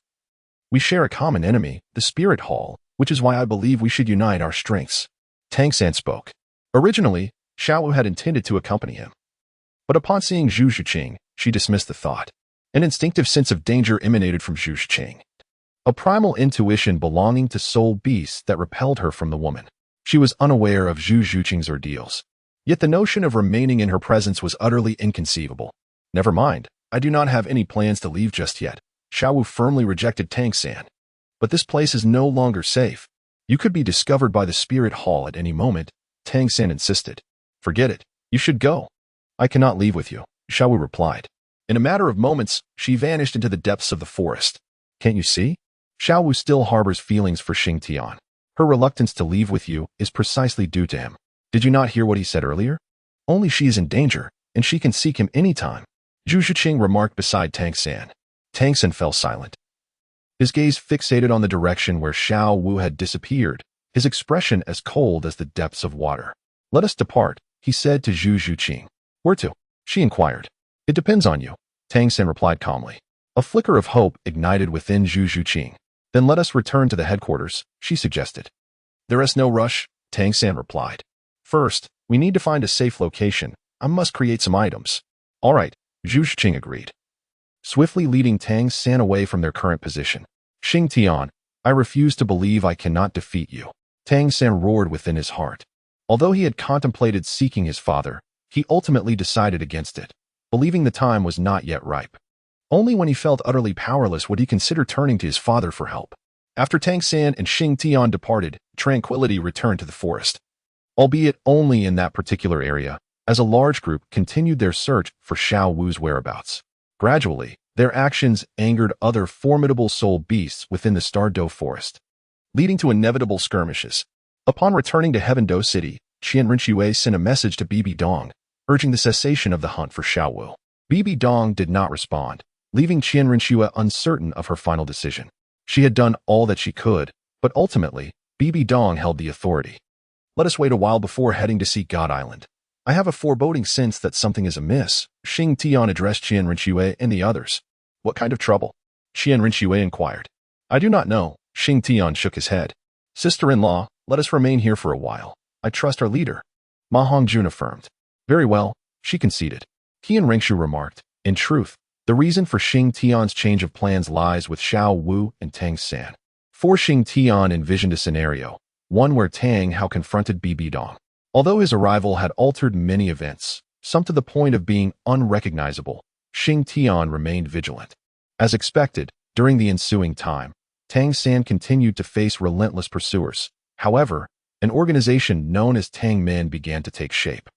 we share a common enemy, the Spirit Hall, which is why I believe we should unite our strengths. Tang-san spoke. Originally, Xiaowu had intended to accompany him. But upon seeing Zhu Zhuqing, she dismissed the thought. An instinctive sense of danger emanated from Zhu Zhuqing. A primal intuition belonging to soul beasts that repelled her from the woman. She was unaware of Zhu Zhuqing's ordeals. Yet the notion of remaining in her presence was utterly inconceivable. Never mind, I do not have any plans to leave just yet. Xiaowu firmly rejected Tang-san. But this place is no longer safe. You could be discovered by the Spirit Hall at any moment, Tang-san insisted. Forget it. You should go. I cannot leave with you, Xiaowu replied. In a matter of moments, she vanished into the depths of the forest. Can't you see? Xiaowu still harbors feelings for Xing Tian. Her reluctance to leave with you is precisely due to him. Did you not hear what he said earlier? Only she is in danger, and she can seek him any time. Zhu Zhuqing remarked beside Tang-san. Tang-san fell silent. His gaze fixated on the direction where Xiaowu had disappeared, his expression as cold as the depths of water. Let us depart, he said to Zhu Zhuqing. Where to? She inquired. It depends on you, Tang-san replied calmly. A flicker of hope ignited within Zhu Zhuqing. Then let us return to the headquarters, she suggested. There is no rush, Tang-san replied. First, we need to find a safe location. I must create some items. All right, Zhu Zhuqing agreed. Swiftly leading Tang-san away from their current position. Xing Tian, I refuse to believe I cannot defeat you. Tang-san roared within his heart. Although he had contemplated seeking his father, he ultimately decided against it, believing the time was not yet ripe. Only when he felt utterly powerless would he consider turning to his father for help. After Tang-san and Xing Tian departed, tranquility returned to the forest. Albeit only in that particular area, as a large group continued their search for Xiaowu's whereabouts. Gradually, their actions angered other formidable soul beasts within the Douluo Forest, leading to inevitable skirmishes. Upon returning to Heaven-Do City, Qian Renshue sent a message to Bibi Dong, urging the cessation of the hunt for Xiaowu. Bibi Dong did not respond, leaving Qian Renshue uncertain of her final decision. She had done all that she could, but ultimately, Bibi Dong held the authority. Let us wait a while before heading to see God Island. I have a foreboding sense that something is amiss, Xing Tian addressed Qian Renshue and the others. What kind of trouble? Qian Renshue inquired. I do not know, Xing Tian shook his head. Sister-in-law, let us remain here for a while. I trust our leader. Ma Hongjun affirmed. Very well, she conceded. Qian Rengshu remarked, In truth, the reason for Xing Tian's change of plans lies with Xiao Wu and Tang San. For Xing Tian envisioned a scenario, one where Tang Hao confronted Bibi Dong. Although his arrival had altered many events, some to the point of being unrecognizable, Xing Tian remained vigilant. As expected, during the ensuing time, Tang San continued to face relentless pursuers. However, an organization known as Tang Min began to take shape.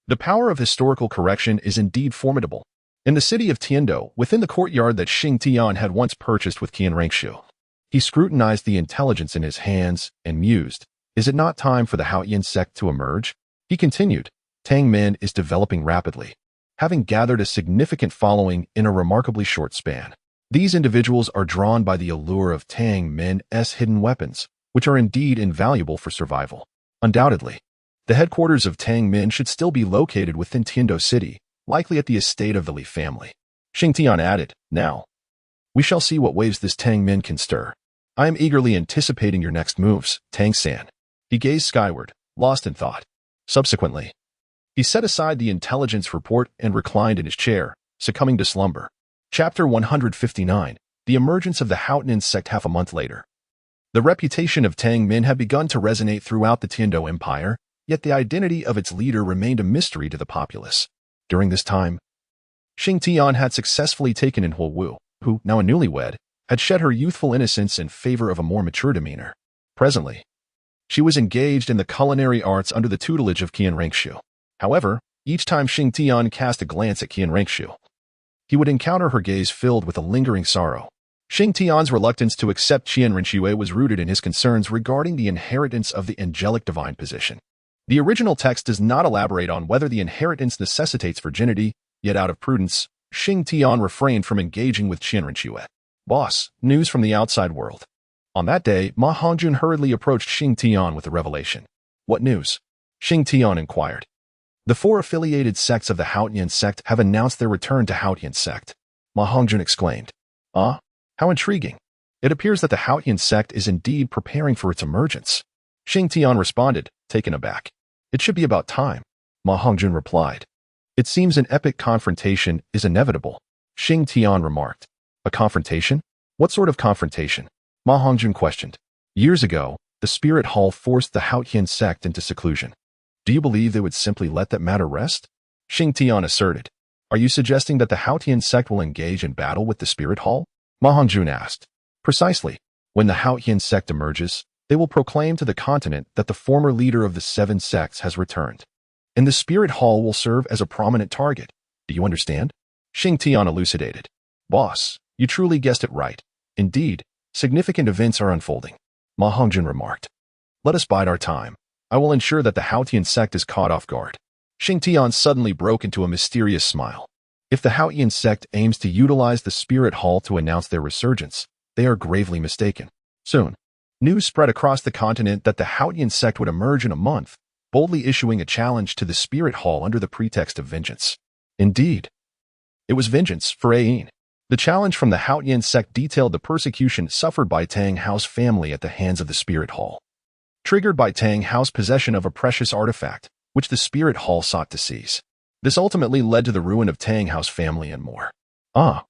The power of historical correction is indeed formidable. In the city of Tiando, within the courtyard that Xing Tian had once purchased with Qian Rengshu, he scrutinized the intelligence in his hands and mused, "Is it not time for the Haotian sect to emerge?" He continued, "Tang Min is developing rapidly, having gathered a significant following in a remarkably short span. These individuals are drawn by the allure of Tang Min's hidden weapons, which are indeed invaluable for survival. Undoubtedly, the headquarters of Tang Min should still be located within Tiando City, likely at the estate of the Li family." Xing Tian added, "Now, we shall see what waves this Tang Min can stir. I am eagerly anticipating your next moves, Tang San." He gazed skyward, lost in thought. Subsequently, he set aside the intelligence report and reclined in his chair, succumbing to slumber. Chapter 159, The Emergence of the Haotian Sect. Half a month later. The reputation of Tang Min had begun to resonate throughout the Tiando Empire, yet the identity of its leader remained a mystery to the populace. During this time, Xing Tian had successfully taken in Huo Wu, who, now a newlywed, had shed her youthful innocence in favor of a more mature demeanor. Presently, she was engaged in the culinary arts under the tutelage of Qian Rengshu. However, each time Xing Tian cast a glance at Qian Rengshu, he would encounter her gaze filled with a lingering sorrow. Xing Tian's reluctance to accept Qian Rengshu was rooted in his concerns regarding the inheritance of the angelic divine position. The original text does not elaborate on whether the inheritance necessitates virginity, yet out of prudence, Xing Tian refrained from engaging with Qian Rengshu. "Boss, news from the outside world." On that day, Ma Hongjun hurriedly approached Xing Tian with a revelation. "What news?" Xing Tian inquired. "The 4 affiliated sects of the Haotian sect have announced their return to Haotian sect," Ma Hongjun exclaimed. "Ah, how intriguing. It appears that the Haotian sect is indeed preparing for its emergence." Xing Tian responded, taken aback. "It should be about time," Ma Hongjun replied. "It seems an epic confrontation is inevitable," Xing Tian remarked. "A confrontation? What sort of confrontation?" Ma Hongjun questioned. "Years ago, the Spirit Hall forced the Haotian sect into seclusion. Do you believe they would simply let that matter rest?" Xing Tian asserted. "Are you suggesting that the Haotian sect will engage in battle with the Spirit Hall?" Ma Hongjun asked. "Precisely. When the Haotian sect emerges, they will proclaim to the continent that the former leader of the 7 sects has returned. And the Spirit Hall will serve as a prominent target. Do you understand?" Xing Tian elucidated. "Boss, you truly guessed it right. Indeed, significant events are unfolding," Ma Hongjun remarked. "Let us bide our time. I will ensure that the Haotian sect is caught off guard." Xing Tian suddenly broke into a mysterious smile. If the Haotian sect aims to utilize the Spirit Hall to announce their resurgence, they are gravely mistaken. Soon, news spread across the continent that the Haotian sect would emerge in a month, boldly issuing a challenge to the Spirit Hall under the pretext of vengeance. Indeed, it was vengeance for Ain. The challenge from the Haotian sect detailed the persecution suffered by Tang Hao's family at the hands of the Spirit Hall, triggered by Tang Hao's possession of a precious artifact, which the Spirit Hall sought to seize. This ultimately led to the ruin of Tang Hao's family and more. Ah,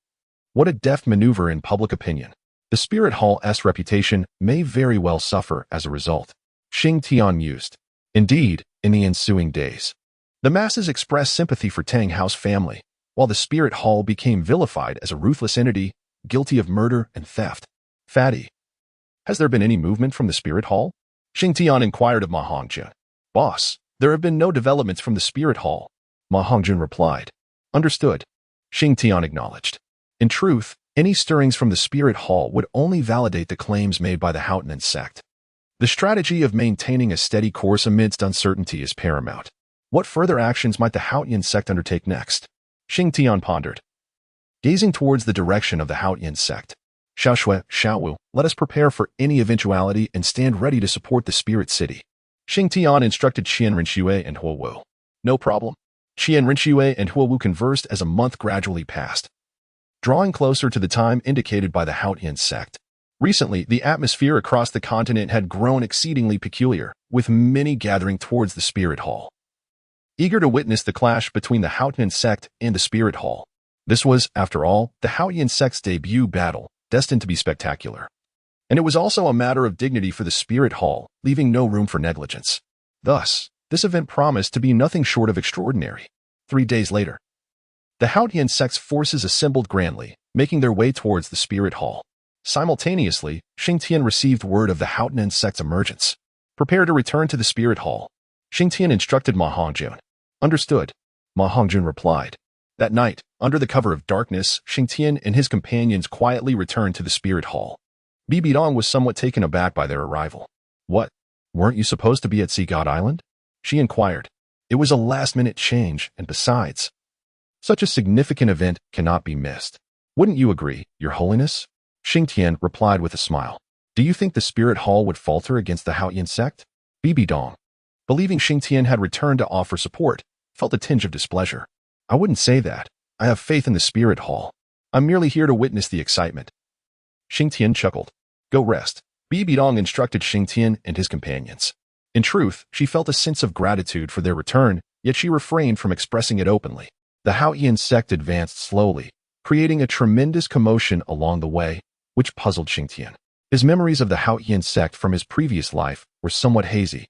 what a deft maneuver in public opinion. The Spirit Hall's reputation may very well suffer as a result, Xing Tian mused. Indeed, in the ensuing days, the masses expressed sympathy for Tang Hao's family, while the Spirit Hall became vilified as a ruthless entity, guilty of murder and theft. "Fatty, has there been any movement from the Spirit Hall?" Xing Tian inquired of Ma Hongjun. "Boss, there have been no developments from the Spirit Hall," Ma Hongjun replied. "Understood," Xing Tian acknowledged. In truth, any stirrings from the Spirit Hall would only validate the claims made by the Haotian sect. The strategy of maintaining a steady course amidst uncertainty is paramount. What further actions might the Haotian sect undertake next? Xing Tian pondered. Gazing towards the direction of the Haotian sect, "Xiao Wu, let us prepare for any eventuality and stand ready to support the Spirit City." Xing Tian instructed Qian Rengshu and Huo Wu. No problem. Qian Rengshu and Huo Wu conversed as a month gradually passed, drawing closer to the time indicated by the Haotian sect. Recently, the atmosphere across the continent had grown exceedingly peculiar, with many gathering towards the Spirit Hall, eager to witness the clash between the Haotian sect and the Spirit Hall. This was, after all, the Haoyan sect's debut battle, destined to be spectacular. And it was also a matter of dignity for the Spirit Hall, leaving no room for negligence. Thus, this event promised to be nothing short of extraordinary. 3 days later, the Haoyan sect's forces assembled grandly, making their way towards the Spirit Hall. Simultaneously, Xing Tian received word of the Haoyan sect's emergence. Prepare to return to the Spirit Hall. Xing Tian instructed Ma Hongjun. Understood, Ma Hongjun replied. That night, under the cover of darkness, Xing Tian and his companions quietly returned to the Spirit Hall. Bibi Dong was somewhat taken aback by their arrival. What? Weren't you supposed to be at Sea God Island? She inquired. It was a last-minute change, and besides, such a significant event cannot be missed. Wouldn't you agree, Your Holiness? Xing Tian replied with a smile. Do you think the Spirit Hall would falter against the Haoyan sect? Bibi Dong, believing Xing Tian had returned to offer support, felt a tinge of displeasure. I wouldn't say that. I have faith in the Spirit Hall. I'm merely here to witness the excitement. Xing Tian chuckled. Go rest. Bibi Dong instructed Xing Tian and his companions. In truth, she felt a sense of gratitude for their return, yet she refrained from expressing it openly. The Haoyan sect advanced slowly, creating a tremendous commotion along the way, which puzzled Xing Tian. His memories of the Haoyan sect from his previous life were somewhat hazy,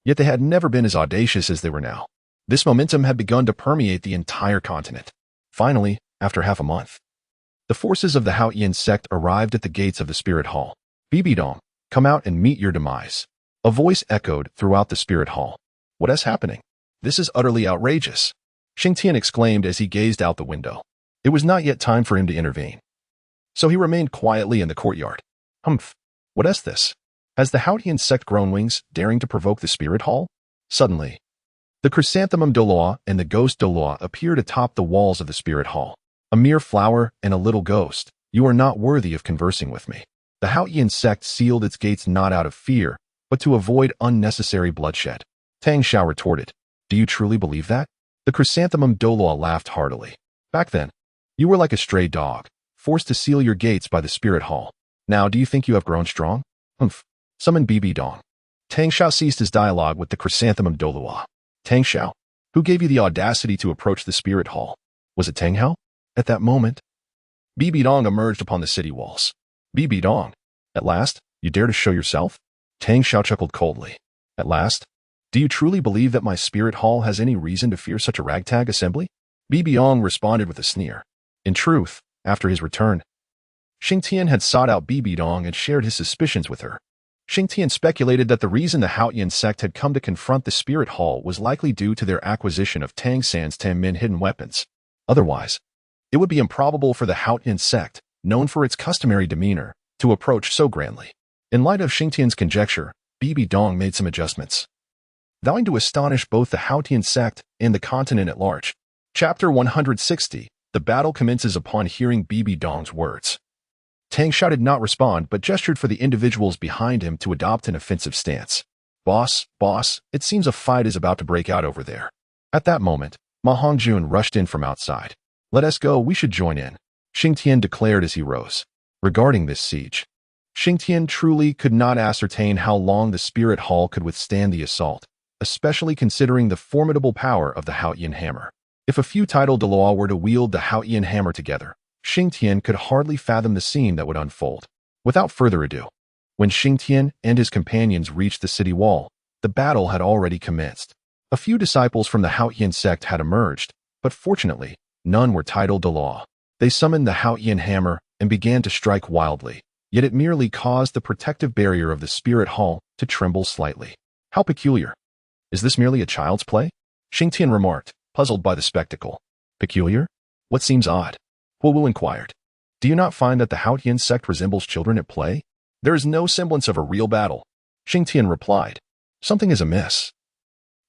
yet they had never been as audacious as they were now. This momentum had begun to permeate the entire continent. Finally, after half a month, the forces of the Haoyan sect arrived at the gates of the Spirit Hall. Bibi Dong, come out and meet your demise. A voice echoed throughout the Spirit Hall. What is happening? This is utterly outrageous. Xing Tian exclaimed as he gazed out the window. It was not yet time for him to intervene, so he remained quietly in the courtyard. Humph, what is this? Has the Haoyan sect grown wings, daring to provoke the Spirit Hall? Suddenly, the chrysanthemum Douluo and the ghost Douluo appeared atop the walls of the Spirit Hall. A mere flower and a little ghost, you are not worthy of conversing with me. The Haoyan sect sealed its gates not out of fear, but to avoid unnecessary bloodshed. Tang Xiao retorted. Do you truly believe that? The chrysanthemum Douluo laughed heartily. Back then, you were like a stray dog, forced to seal your gates by the Spirit Hall. Now, do you think you have grown strong? Humph. Summon Bibi Dong. Tang Xiao ceased his dialogue with the chrysanthemum Douluo. Tang Xiao, who gave you the audacity to approach the Spirit Hall? Was it Tang Hao? At that moment, Bibi Dong emerged upon the city walls. Bibi Dong, at last, you dare to show yourself? Tang Xiao chuckled coldly. At last? Do you truly believe that my Spirit Hall has any reason to fear such a ragtag assembly? Bibi Dong responded with a sneer. In truth, after his return, Xing Tian had sought out Bibi Dong and shared his suspicions with her. Xing Tian speculated that the reason the Haoyan sect had come to confront the Spirit Hall was likely due to their acquisition of Tang San's Tanmin hidden weapons. Otherwise, it would be improbable for the Haoyan sect, known for its customary demeanor, to approach so grandly. In light of Xing Tian's conjecture, Bibi Dong made some adjustments, vowing to astonish both the Haoyan sect and the continent at large. Chapter 160. The battle commences upon hearing Bibi Dong's words. Tang Xiao did not respond but gestured for the individuals behind him to adopt an offensive stance. Boss, it seems a fight is about to break out over there. At that moment, Ma Hongjun rushed in from outside. Let us go, we should join in, Xing Tian declared as he rose. Regarding this siege, Xing Tian truly could not ascertain how long the Spirit Hall could withstand the assault, especially considering the formidable power of the Haoyan hammer. If a few titled Douluo were to wield the Haoyan hammer together, Xing Tian could hardly fathom the scene that would unfold. Without further ado, when Xing Tian and his companions reached the city wall, the battle had already commenced. A few disciples from the Haoyan sect had emerged, but fortunately, none were titled Douluo. They summoned the Haoyan hammer and began to strike wildly, yet it merely caused the protective barrier of the Spirit Hall to tremble slightly. How peculiar. Is this merely a child's play? Xing Tian remarked, puzzled by the spectacle. Peculiar? What seems odd? Huowu inquired. Do you not find that the Haoyan sect resembles children at play? There is no semblance of a real battle. Xing Tian replied. Something is amiss.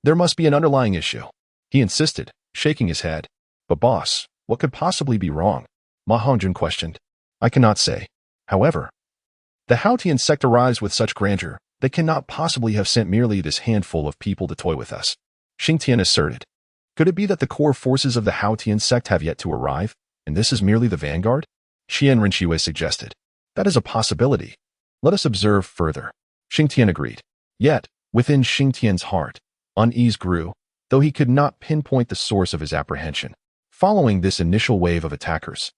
There must be an underlying issue. He insisted, shaking his head. But boss, what could possibly be wrong? Ma Hongjun questioned. I cannot say. However, the Haoyan sect arrives with such grandeur, they cannot possibly have sent merely this handful of people to toy with us. Xing Tian asserted. Could it be that the core forces of the Haoyan sect have yet to arrive, and this is merely the vanguard? Qian Renqiwei suggested. That is a possibility. Let us observe further. Xing Tian agreed. Yet, within Xing Tian's heart, unease grew, though he could not pinpoint the source of his apprehension. Following this initial wave of attackers,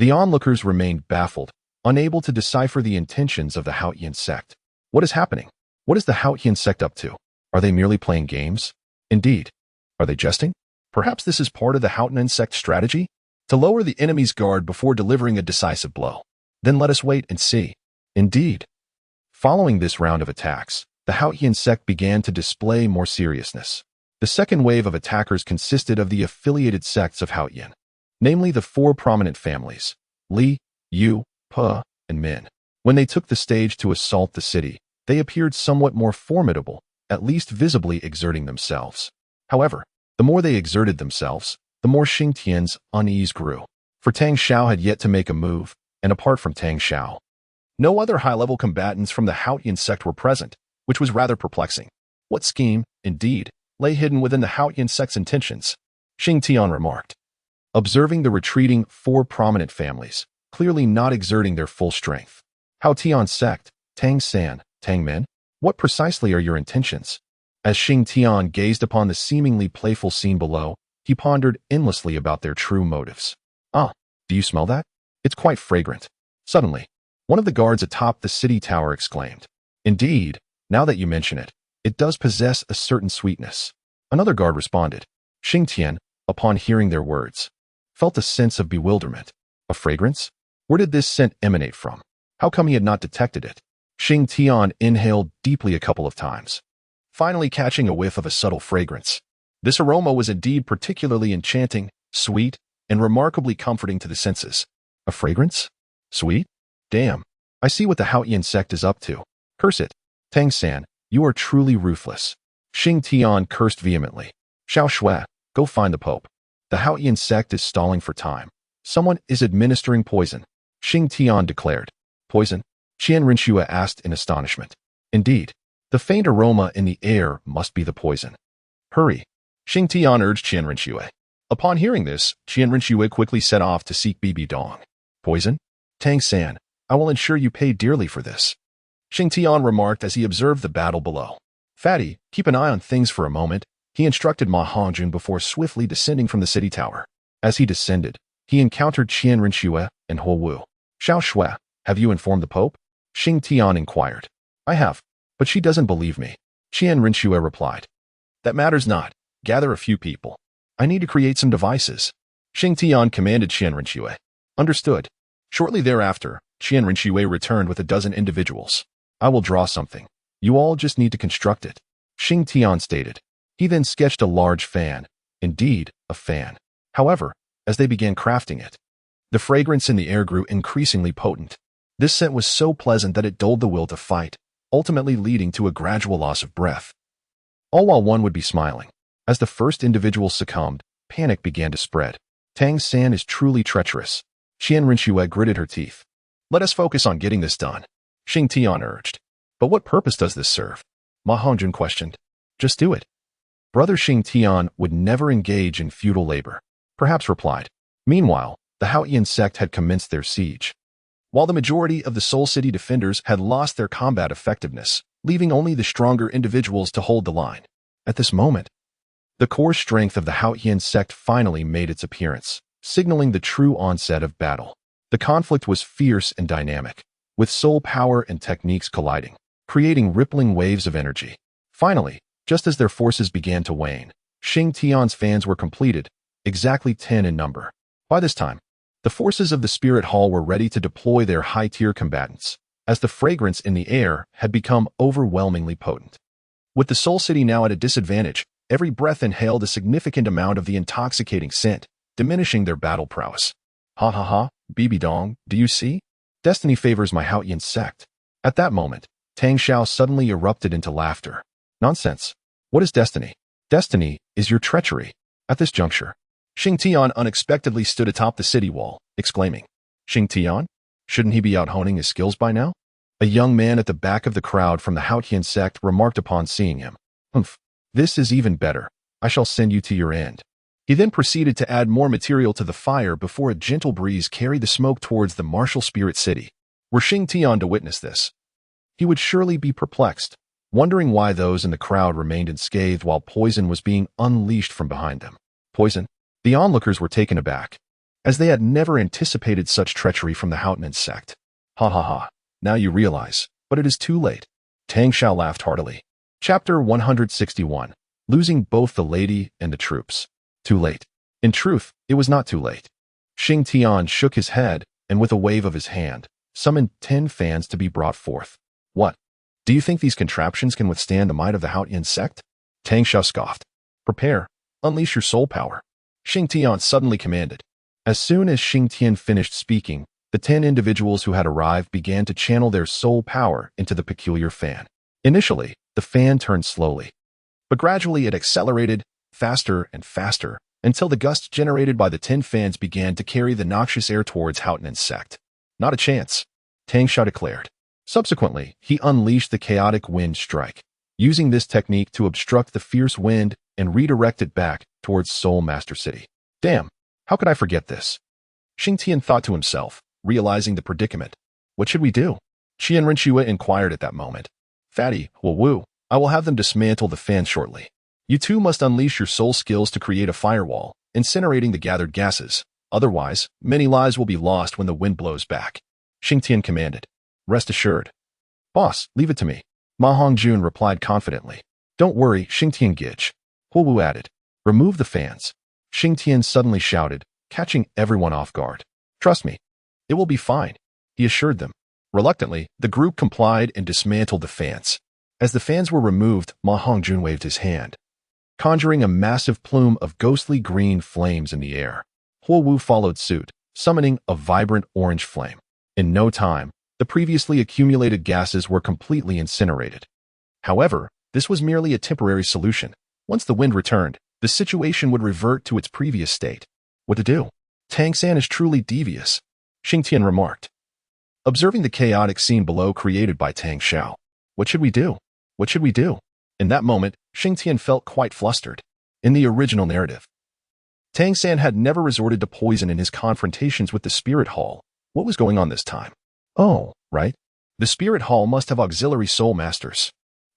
the onlookers remained baffled, unable to decipher the intentions of the Haotian sect. What is happening? What is the Haotian sect up to? Are they merely playing games? Indeed. Are they jesting? Perhaps this is part of the Haotian sect strategy? To lower the enemy's guard before delivering a decisive blow. Then let us wait and see. Indeed. Following this round of attacks, the Haotian sect began to display more seriousness. The second wave of attackers consisted of the affiliated sects of Haotian, namely the four prominent families, Li, Yu, Pe, and Min. When they took the stage to assault the city, they appeared somewhat more formidable, at least visibly exerting themselves. However, the more they exerted themselves, the more Xing Tian's unease grew. For Tang Xiao had yet to make a move, and apart from Tang Xiao, no other high-level combatants from the Haotian sect were present, which was rather perplexing. What scheme, indeed, lay hidden within the Haotian sect's intentions? Xing Tian remarked. Observing the retreating four prominent families, clearly not exerting their full strength. Haotian sect, Tang San, Tang Min, what precisely are your intentions? As Xing Tian gazed upon the seemingly playful scene below, he pondered endlessly about their true motives. Ah, do you smell that? It's quite fragrant. Suddenly, one of the guards atop the city tower exclaimed. Indeed, now that you mention it, it does possess a certain sweetness. Another guard responded. Xing Tian, upon hearing their words, felt a sense of bewilderment. A fragrance? Where did this scent emanate from? How come he had not detected it? Xing Tian inhaled deeply a couple of times, finally catching a whiff of a subtle fragrance. This aroma was indeed particularly enchanting, sweet, and remarkably comforting to the senses. A fragrance? Sweet? Damn, I see what the Haotian sect is up to. Curse it. Tang San, you are truly ruthless. Xing Tian cursed vehemently. Xiao Shui, go find the Pope. The Haotian sect is stalling for time. Someone is administering poison. Xing Tian declared. Poison? Qian Rinxue asked in astonishment. Indeed, the faint aroma in the air must be the poison. Hurry. Xing Tian urged Qian Rinxue. Upon hearing this, Qian Rinxue quickly set off to seek Bibi Dong. Poison? Tang San, I will ensure you pay dearly for this. Xing Tian remarked as he observed the battle below. Fatty, keep an eye on things for a moment, he instructed Ma Hongjun before swiftly descending from the city tower. As he descended, he encountered Qian Rinxue and Huo Wu. Xiao Shui, have you informed the Pope? Xing Tian inquired. I have, but she doesn't believe me. Qian Rinxue replied. That matters not. Gather a few people. I need to create some devices. Xing Tian commanded Qian Rinxue. Understood. Shortly thereafter, Qian Rinxue returned with a dozen individuals. I will draw something. You all just need to construct it. Xing Tian stated. He then sketched a large fan. Indeed, a fan. However, as they began crafting it, the fragrance in the air grew increasingly potent. This scent was so pleasant that it dulled the will to fight, ultimately leading to a gradual loss of breath. All while one would be smiling. As the first individual succumbed, panic began to spread. Tang San is truly treacherous. Qian Rinxue gritted her teeth. Let us focus on getting this done. Xing Tian urged. But what purpose does this serve? Ma Hongjun questioned. Just do it. Brother Xing Tian would never engage in futile labor. Perhaps replied. Meanwhile, the Haotian sect had commenced their siege. While the majority of the Soul City defenders had lost their combat effectiveness, leaving only the stronger individuals to hold the line. At this moment, the core strength of the Haotian sect finally made its appearance, signaling the true onset of battle. The conflict was fierce and dynamic, with soul power and techniques colliding, creating rippling waves of energy. Finally, just as their forces began to wane, Xing Tian's fans were completed, exactly 10 in number. By this time, the forces of the Spirit Hall were ready to deploy their high-tier combatants, as the fragrance in the air had become overwhelmingly potent. With the Soul City now at a disadvantage, every breath inhaled a significant amount of the intoxicating scent, diminishing their battle prowess. Ha ha ha, Bibi Dong, do you see? Destiny favors my Haotian sect. At that moment, Tang Xiao suddenly erupted into laughter. Nonsense. What is destiny? Destiny is your treachery. At this juncture, Xing Tian unexpectedly stood atop the city wall, exclaiming, Xing Tian? Shouldn't he be out honing his skills by now? A young man at the back of the crowd from the Haotian sect remarked upon seeing him. Humph, this is even better. I shall send you to your end. He then proceeded to add more material to the fire before a gentle breeze carried the smoke towards the martial spirit city. Were Xing Tian to witness this, he would surely be perplexed, wondering why those in the crowd remained unscathed while poison was being unleashed from behind them. Poison? The onlookers were taken aback, as they had never anticipated such treachery from the Hautian sect. Ha ha ha, now you realize, but it is too late. Tang Xiao laughed heartily. Chapter 161. Losing both the lady and the troops. Too late. In truth, it was not too late. Xing Tian shook his head, and with a wave of his hand, summoned 10 fans to be brought forth. What? Do you think these contraptions can withstand the might of the Hautian sect? Tang Xiao scoffed. Prepare. Unleash your soul power. Xing Tian suddenly commanded. As soon as Xing Tian finished speaking, the 10 individuals who had arrived began to channel their soul power into the peculiar fan. Initially, the fan turned slowly, but gradually it accelerated faster and faster until the gusts generated by the 10 fans began to carry the noxious air towards Hautian sect. Not a chance, Tang Xiao declared. Subsequently, he unleashed the chaotic wind strike, using this technique to obstruct the fierce wind and redirect it back towards Soul Master City. Damn, how could I forget this? Xing Tian thought to himself, realizing the predicament. What should we do? Qian Renshua inquired at that moment. Fatty, Wu, I will have them dismantle the fan shortly. You two must unleash your soul skills to create a firewall, incinerating the gathered gases. Otherwise, many lives will be lost when the wind blows back. Xing Tian commanded. Rest assured. Boss, leave it to me. Ma Hongjun replied confidently. Don't worry, Xing Tian Gij. Wu added. Remove the fans. Xing Tian suddenly shouted, catching everyone off guard. Trust me. It will be fine, he assured them. Reluctantly, the group complied and dismantled the fans. As the fans were removed, Ma Hongjun waved his hand, conjuring a massive plume of ghostly green flames in the air. Wu followed suit, summoning a vibrant orange flame. In no time, the previously accumulated gases were completely incinerated. However, this was merely a temporary solution. Once the wind returned, the situation would revert to its previous state. What to do? Tang San is truly devious, Xing Tian remarked, observing the chaotic scene below created by Tang Xiao. What should we do? What should we do? In that moment, Xing Tian felt quite flustered. In the original narrative, Tang San had never resorted to poison in his confrontations with the Spirit Hall. What was going on this time? Oh, right. The Spirit Hall must have auxiliary soul masters.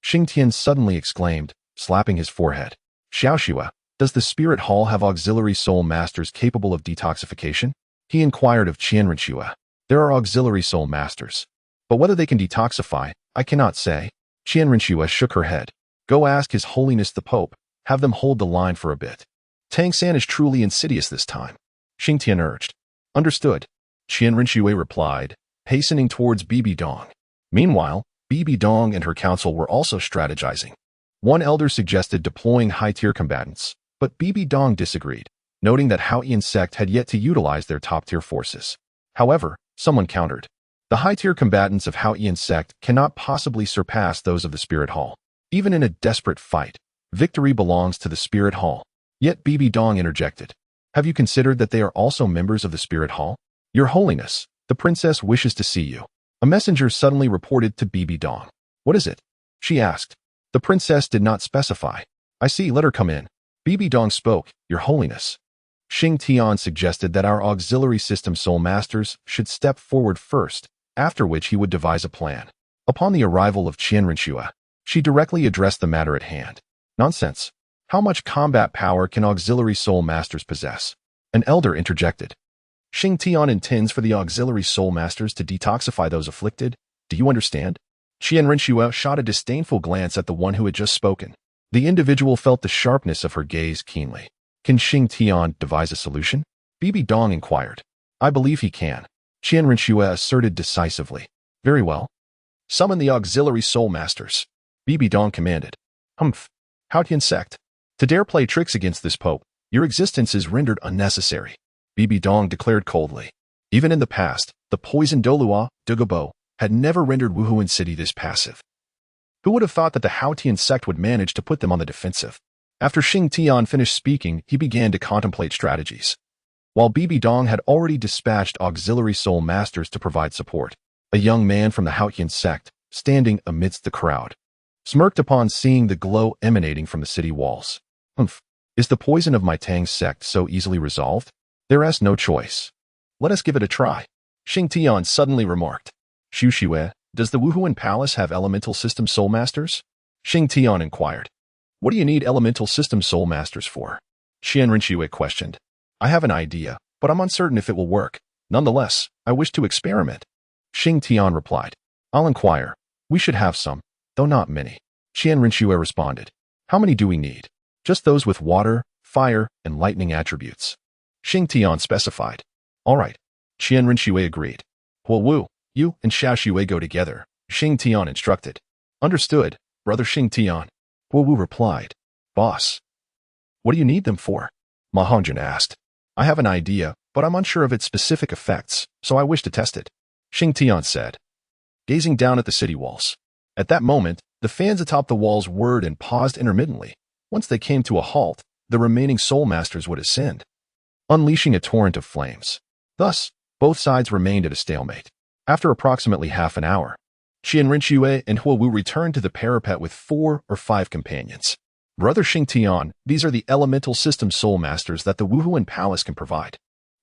Xing Tian suddenly exclaimed, slapping his forehead. Xiaoxua, does the Spirit Hall have auxiliary soul masters capable of detoxification? He inquired of Qian Renshua. There are auxiliary soul masters, but whether they can detoxify, I cannot say. Qian Renshua shook her head. Go ask His Holiness the Pope. Have them hold the line for a bit. Tang San is truly insidious this time, Xing Tian urged. Understood, Qian Renshua replied, hastening towards Bibi Dong. Meanwhile, Bibi Dong and her council were also strategizing. One elder suggested deploying high-tier combatants, but Bibi Dong disagreed, noting that Hautian sect had yet to utilize their top-tier forces. However, someone countered. The high-tier combatants of Hautian sect cannot possibly surpass those of the Spirit Hall. Even in a desperate fight, victory belongs to the Spirit Hall. Yet Bibi Dong interjected. Have you considered that they are also members of the Spirit Hall? Your Holiness, the princess wishes to see you. A messenger suddenly reported to Bibi Dong. What is it? She asked. The princess did not specify. I see, let her come in. Bibi Dong spoke, Your Holiness. Xing Tian suggested that our auxiliary system soul masters should step forward first, after which he would devise a plan. Upon the arrival of Qian Renshua, she directly addressed the matter at hand. Nonsense. How much combat power can auxiliary soul masters possess? An elder interjected. Xing Tian intends for the auxiliary soul masters to detoxify those afflicted. Do you understand? Qian Renshua shot a disdainful glance at the one who had just spoken. The individual felt the sharpness of her gaze keenly. Can Xing Tian devise a solution? Bibi Dong inquired. I believe he can, Qian Renshua asserted decisively. Very well. Summon the auxiliary soul masters, Bibi Dong commanded. Humph. Hautian sect. To dare play tricks against this pope, your existence is rendered unnecessary, Bibi Dong declared coldly. Even in the past, the poisoned Douluo, Dugabo, had never rendered Wuhuan City this passive. Who would have thought that the Hautian sect would manage to put them on the defensive? After Xing Tian finished speaking, he began to contemplate strategies. While Bibi Dong had already dispatched auxiliary soul masters to provide support, a young man from the Hautian sect, standing amidst the crowd, smirked upon seeing the glow emanating from the city walls. Humph, is the poison of my Tang sect so easily resolved? There is no choice. Let us give it a try, Xing Tian suddenly remarked. Xue, does the Wuhuan Palace have elemental system soul masters? Xing Tian inquired. What do you need elemental system soul masters for? Qian Renshua questioned. I have an idea, but I'm uncertain if it will work. Nonetheless, I wish to experiment. Xing Tian replied. I'll inquire. We should have some, though not many. Qian Rinxue responded. How many do we need? Just those with water, fire, and lightning attributes. Xing Tian specified. All right. Qian Rinxue agreed. Huo Wu, you and Xiao Xue go together, Xing Tian instructed. Understood, brother Xing Tian. Huo Wu replied. Boss. What do you need them for? Ma Hongjin asked. I have an idea, but I'm unsure of its specific effects, so I wish to test it. Xing Tian said, gazing down at the city walls. At that moment, the fans atop the walls whirred and paused intermittently. Once they came to a halt, the remaining soul masters would ascend, unleashing a torrent of flames. Thus, both sides remained at a stalemate. After approximately half an hour, Qian Rinxue and Huo Wu returned to the parapet with 4 or 5 companions. Brother Xing Tian, these are the elemental system soul masters that the Wuhuan Palace can provide.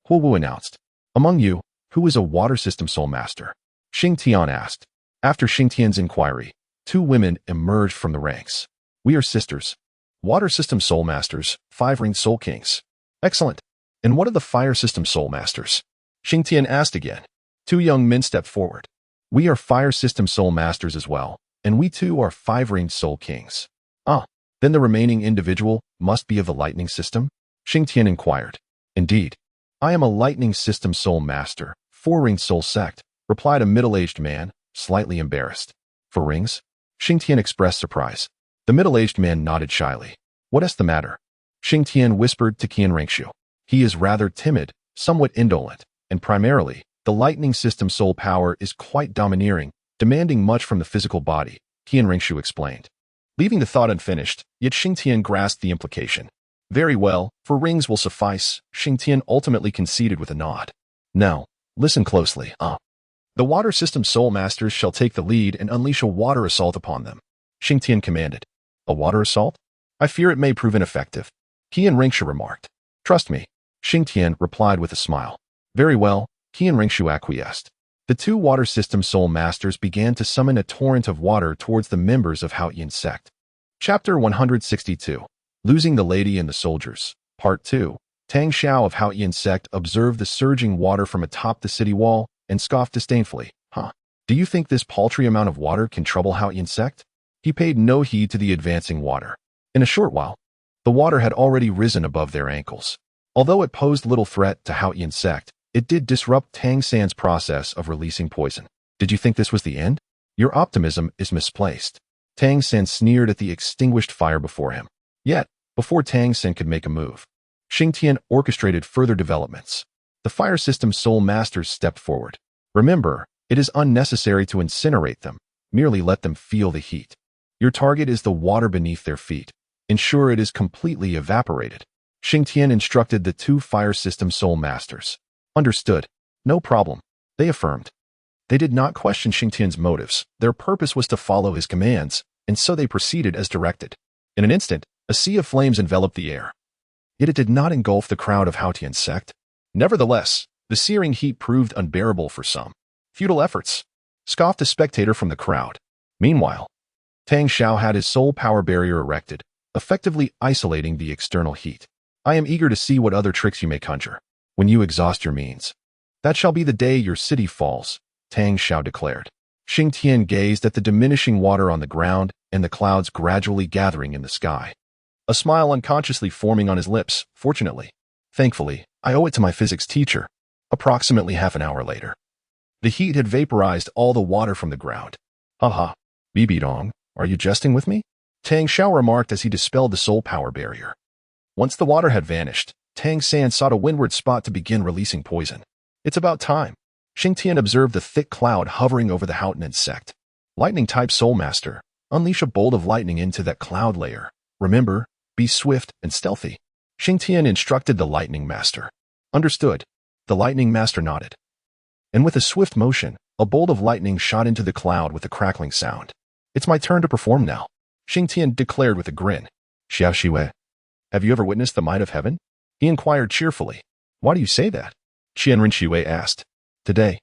Huo Wu announced. Among you, who is a water system soul master? Xing Tian asked. After Xing Tian's inquiry, 2 women emerged from the ranks. We are sisters. Water system soul masters, 5-ringed soul kings. Excellent. And what are the fire system soul masters? Xing Tian asked again. 2 young men stepped forward. We are fire system soul masters as well, and we too are 5-ringed soul kings. Ah, then the remaining individual must be of the lightning system? Xing Tian inquired. Indeed. I am a lightning system soul master, 4-ringed soul sect, replied a middle-aged man, slightly embarrassed. 4 rings? Xing Tian expressed surprise. The middle-aged man nodded shyly. What is the matter? Xing Tian whispered to Qian Rinxue. He is rather timid, somewhat indolent, and primarily, the lightning system soul power is quite domineering, demanding much from the physical body, Qian Rinxue explained. Leaving the thought unfinished, yet Xing Tian grasped the implication. Very well, 4 rings will suffice, Xing Tian ultimately conceded with a nod. Now, listen closely. The water system soul masters shall take the lead and unleash a water assault upon them. Xing Tian commanded. A water assault? I fear it may prove ineffective. Qian Rinxue remarked. Trust me. Xing Tian replied with a smile. Very well, Qian Rinxue acquiesced. The 2 water system soul masters began to summon a torrent of water towards the members of Haoyin sect. Chapter 162. Losing the Lady and the Soldiers. Part 2. Tang Xiao of Haoyin sect observed the surging water from atop the city wall and scoffed disdainfully. Do you think this paltry amount of water can trouble Haoyin sect? He paid no heed to the advancing water. In a short while, the water had already risen above their ankles. Although it posed little threat to Haoyin sect, it did disrupt Tang San's process of releasing poison. Did you think this was the end? Your optimism is misplaced. Tang San sneered at the extinguished fire before him. Yet, before Tang San could make a move, Xing Tian orchestrated further developments. The fire system soul masters stepped forward. Remember, it is unnecessary to incinerate them. Merely let them feel the heat. Your target is the water beneath their feet. Ensure it is completely evaporated. Xing Tian instructed the 2 fire system soul masters. Understood. No problem. They affirmed. They did not question Xing Tian's motives. Their purpose was to follow his commands, and so they proceeded as directed. In an instant, a sea of flames enveloped the air. Yet it did not engulf the crowd of Haoyin sect. Nevertheless, the searing heat proved unbearable for some. Futile efforts, scoffed a spectator from the crowd. Meanwhile, Tang Xiao had his soul power barrier erected, effectively isolating the external heat. I am eager to see what other tricks you may conjure. When you exhaust your means, that shall be the day your city falls, Tang Xiao declared. Xing Tian gazed at the diminishing water on the ground and the clouds gradually gathering in the sky. A smile unconsciously forming on his lips, fortunately. Thankfully, I owe it to my physics teacher. Approximately half an hour later, the heat had vaporized all the water from the ground. Haha, Bibidong, are you jesting with me? Tang Xiao remarked as he dispelled the soul power barrier. Once the water had vanished, Tang San sought a windward spot to begin releasing poison. It's about time. Xing Tian observed the thick cloud hovering over the Haoyin sect. Lightning-type soul master, unleash a bolt of lightning into that cloud layer. Remember, be swift and stealthy. Xing Tian instructed the lightning master. Understood. The lightning master nodded. And with a swift motion, a bolt of lightning shot into the cloud with a crackling sound. It's my turn to perform now, Xing Tian declared with a grin. Xiao Xue, have you ever witnessed the might of heaven? He inquired cheerfully. Why do you say that? Qian Rinxue asked. Today,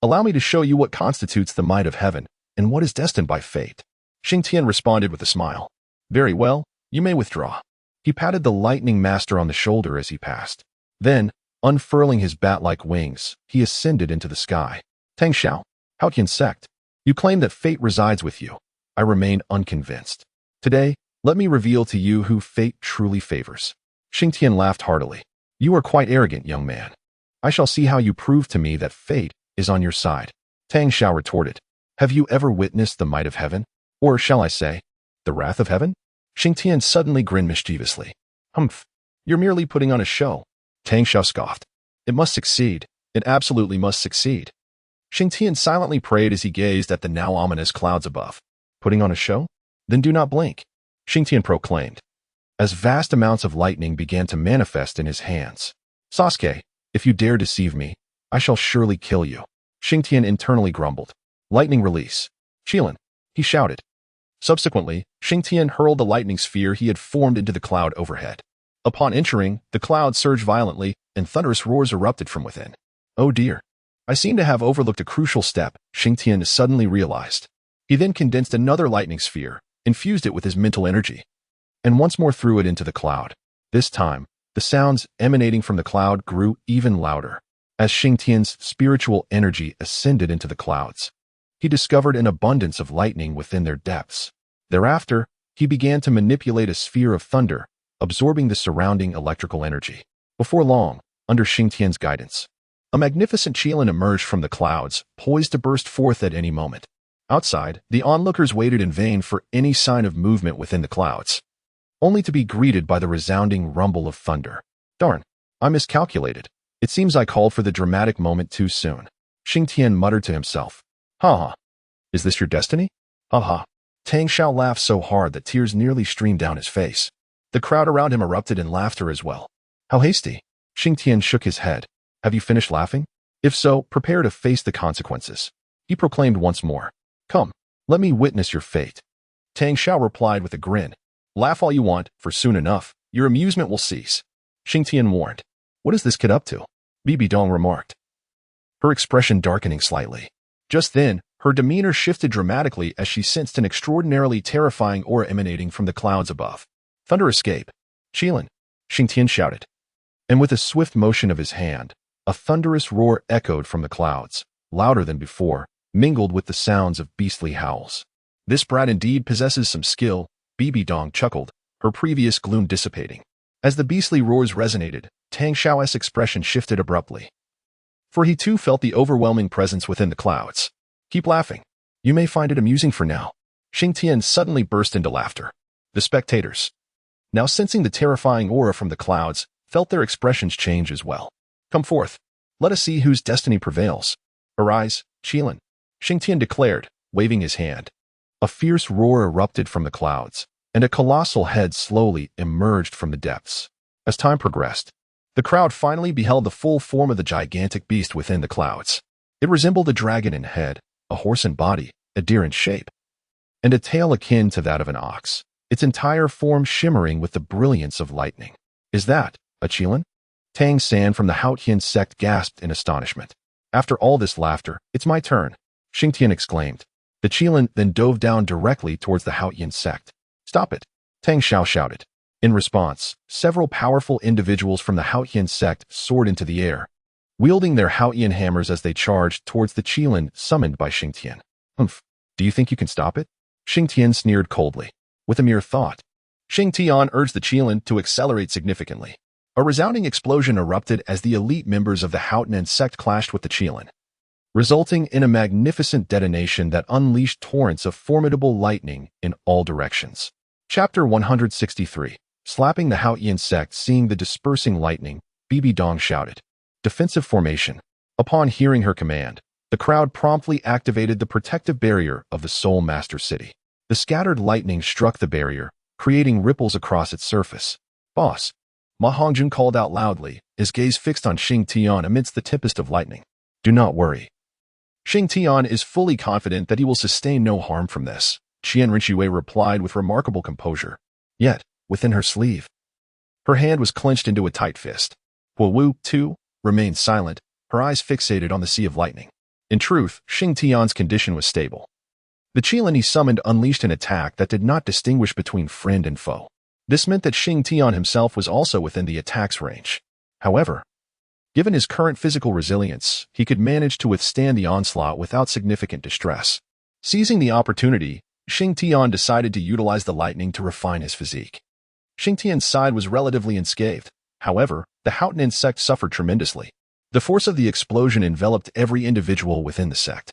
allow me to show you what constitutes the might of heaven and what is destined by fate. Xing Tian responded with a smile. Very well, you may withdraw. He patted the lightning master on the shoulder as he passed. Then, unfurling his bat-like wings, he ascended into the sky. Tang Xiao, Haotian sect, you claim that fate resides with you. I remain unconvinced. Today, let me reveal to you who fate truly favors. Xing Tian laughed heartily. You are quite arrogant, young man. I shall see how you prove to me that fate is on your side. Tang Xiao retorted. Have you ever witnessed the might of heaven? Or shall I say, the wrath of heaven? Xing Tian suddenly grinned mischievously. Humph, you're merely putting on a show. Tang Xiao scoffed. It must succeed. It absolutely must succeed. Xing Tian silently prayed as he gazed at the now ominous clouds above. Putting on a show? Then do not blink, Xing Tian proclaimed, as vast amounts of lightning began to manifest in his hands. Sasuke, if you dare deceive me, I shall surely kill you. Xing Tian internally grumbled. Lightning release. Qilin, he shouted. Subsequently, Xing Tian hurled the lightning sphere he had formed into the cloud overhead. Upon entering, the cloud surged violently, and thunderous roars erupted from within. Oh dear. I seem to have overlooked a crucial step, Xing Tian suddenly realized. He then condensed another lightning sphere, infused it with his mental energy, and once more threw it into the cloud. This time, the sounds emanating from the cloud grew even louder. As Xing Tian's spiritual energy ascended into the clouds, he discovered an abundance of lightning within their depths. Thereafter, he began to manipulate a sphere of thunder, absorbing the surrounding electrical energy. Before long, under Xing Tian's guidance, a magnificent Qilin emerged from the clouds, poised to burst forth at any moment. Outside, the onlookers waited in vain for any sign of movement within the clouds, only to be greeted by the resounding rumble of thunder. Darn, I miscalculated. It seems I called for the dramatic moment too soon. Xing Tian muttered to himself. Ha ha. Is this your destiny? Ha ha. Tang Xiao laughed so hard that tears nearly streamed down his face. The crowd around him erupted in laughter as well. How hasty. Xing Tian shook his head. Have you finished laughing? If so, prepare to face the consequences. He proclaimed once more. Come, let me witness your fate. Tang Xiao replied with a grin. Laugh all you want, for soon enough, your amusement will cease. Xing Tian warned. What is this kid up to? Bibi Dong remarked, her expression darkening slightly. Just then, her demeanor shifted dramatically as she sensed an extraordinarily terrifying aura emanating from the clouds above. Thunder escape. Qilin, Xing Tian shouted. And with a swift motion of his hand, a thunderous roar echoed from the clouds, louder than before, mingled with the sounds of beastly howls. This brat indeed possesses some skill, Bibi Dong chuckled, her previous gloom dissipating. As the beastly roars resonated, Tang Xiao's expression shifted abruptly, for he too felt the overwhelming presence within the clouds. Keep laughing. You may find it amusing for now. Xing Tian suddenly burst into laughter. The spectators, now sensing the terrifying aura from the clouds, felt their expressions change as well. Come forth. Let us see whose destiny prevails. Arise, Qilin, Xing Tian declared, waving his hand. A fierce roar erupted from the clouds, and a colossal head slowly emerged from the depths. As time progressed, the crowd finally beheld the full form of the gigantic beast within the clouds. It resembled a dragon in head, a horse in body, a deer in shape, and a tail akin to that of an ox, its entire form shimmering with the brilliance of lightning. Is that a Qilin? Tang San from the Haotian sect gasped in astonishment. After all this laughter, it's my turn, Xing Tian exclaimed. The Qilin then dove down directly towards the Haotian sect. Stop it, Tang Xiao shouted. In response, several powerful individuals from the Haotian sect soared into the air, wielding their Haotian hammers as they charged towards the Qilin summoned by Xing Tian. Humph, do you think you can stop it? Xing Tian sneered coldly. With a mere thought, Xing Tian urged the Qilin to accelerate significantly. A resounding explosion erupted as the elite members of the Haotian sect clashed with the Qilin, resulting in a magnificent detonation that unleashed torrents of formidable lightning in all directions. Chapter 163. Slapping the Haotian sect. Seeing the dispersing lightning, Bibi Dong shouted. Defensive formation. Upon hearing her command, the crowd promptly activated the protective barrier of the Soul Master City. The scattered lightning struck the barrier, creating ripples across its surface. Boss, Ma Hongjun called out loudly, his gaze fixed on Xing Tian amidst the tempest of lightning. Do not worry. Xing Tian is fully confident that he will sustain no harm from this, Qian Rinxue replied with remarkable composure. Yet, within her sleeve, her hand was clenched into a tight fist. Wu Wu, too, remained silent, her eyes fixated on the sea of lightning. In truth, Xing Tian's condition was stable. The Qilin he summoned unleashed an attack that did not distinguish between friend and foe. This meant that Xing Tian himself was also within the attack's range. However, given his current physical resilience, he could manage to withstand the onslaught without significant distress. Seizing the opportunity, Xing Tian decided to utilize the lightning to refine his physique. Xing Tian's side was relatively unscathed. However, the Haotian sect suffered tremendously. The force of the explosion enveloped every individual within the sect,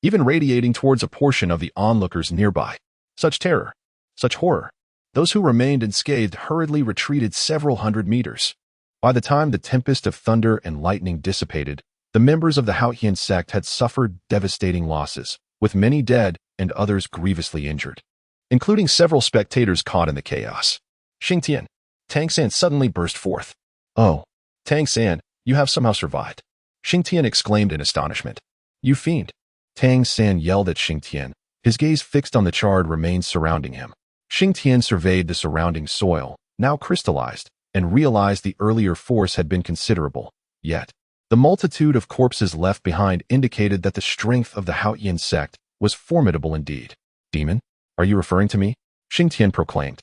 even radiating towards a portion of the onlookers nearby. Such terror, such horror. Those who remained unscathed hurriedly retreated several hundred meters. By the time the tempest of thunder and lightning dissipated, the members of the Haotian sect had suffered devastating losses, with many dead and others grievously injured, including several spectators caught in the chaos. Xing Tian, Tang San suddenly burst forth. "Oh, Tang San, you have somehow survived," Xing Tian exclaimed in astonishment. "You fiend!" Tang San yelled at Xing Tian, his gaze fixed on the charred remains surrounding him. Xing Tian surveyed the surrounding soil, now crystallized, and realized the earlier force had been considerable. Yet, the multitude of corpses left behind indicated that the strength of the Haotian sect was formidable indeed. "Demon, are you referring to me?" Xing Tian proclaimed,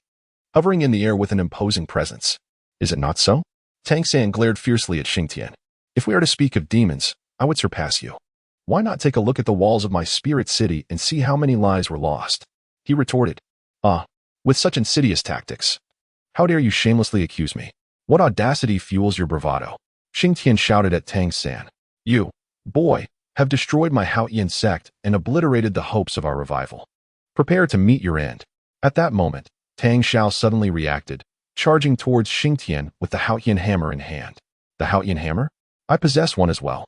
hovering in the air with an imposing presence. "Is it not so?" Tang San glared fiercely at Xing Tian. "If we are to speak of demons, I would surpass you. Why not take a look at the walls of my spirit city and see how many lives were lost?" He retorted. "Ah, with such insidious tactics. How dare you shamelessly accuse me? What audacity fuels your bravado?" Xing Tian shouted at Tang San. "You, boy, have destroyed my Haotian sect and obliterated the hopes of our revival. Prepare to meet your end." At that moment, Tang Xiao suddenly reacted, charging towards Xing Tian with the Haotian hammer in hand. "The Haotian hammer? I possess one as well."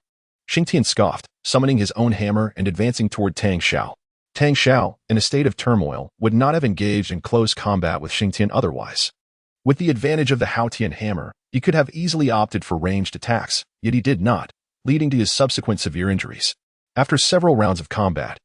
Xing Tian scoffed, summoning his own hammer and advancing toward Tang Xiao. Tang Xiao, in a state of turmoil, would not have engaged in close combat with Xing Tian otherwise. With the advantage of the Haotian hammer, he could have easily opted for ranged attacks, yet he did not, leading to his subsequent severe injuries. After several rounds of combat,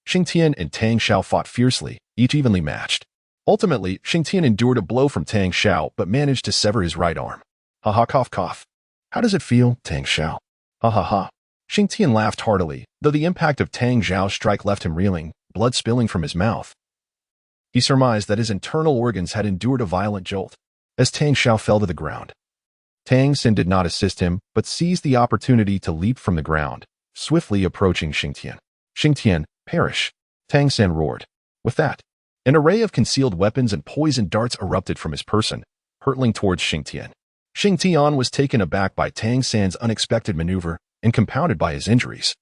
Xing Tian and Tang Xiao fought fiercely, each evenly matched. Ultimately, Xing Tian endured a blow from Tang Xiao but managed to sever his right arm. "Ha ha, cough cough. How does it feel, Tang Xiao?" "Ha ha ha." Xing Tian laughed heartily, though the impact of Tang Xiao's strike left him reeling, blood spilling from his mouth. He surmised that his internal organs had endured a violent jolt as Tang Xiao fell to the ground. Tang San did not assist him, but seized the opportunity to leap from the ground, swiftly approaching Xing Tian. "Xing Tian, perish!" Tang San roared. With that, an array of concealed weapons and poison darts erupted from his person, hurtling towards Xing Tian. Xing Tian was taken aback by Tang San's unexpected maneuver and compounded by his injuries.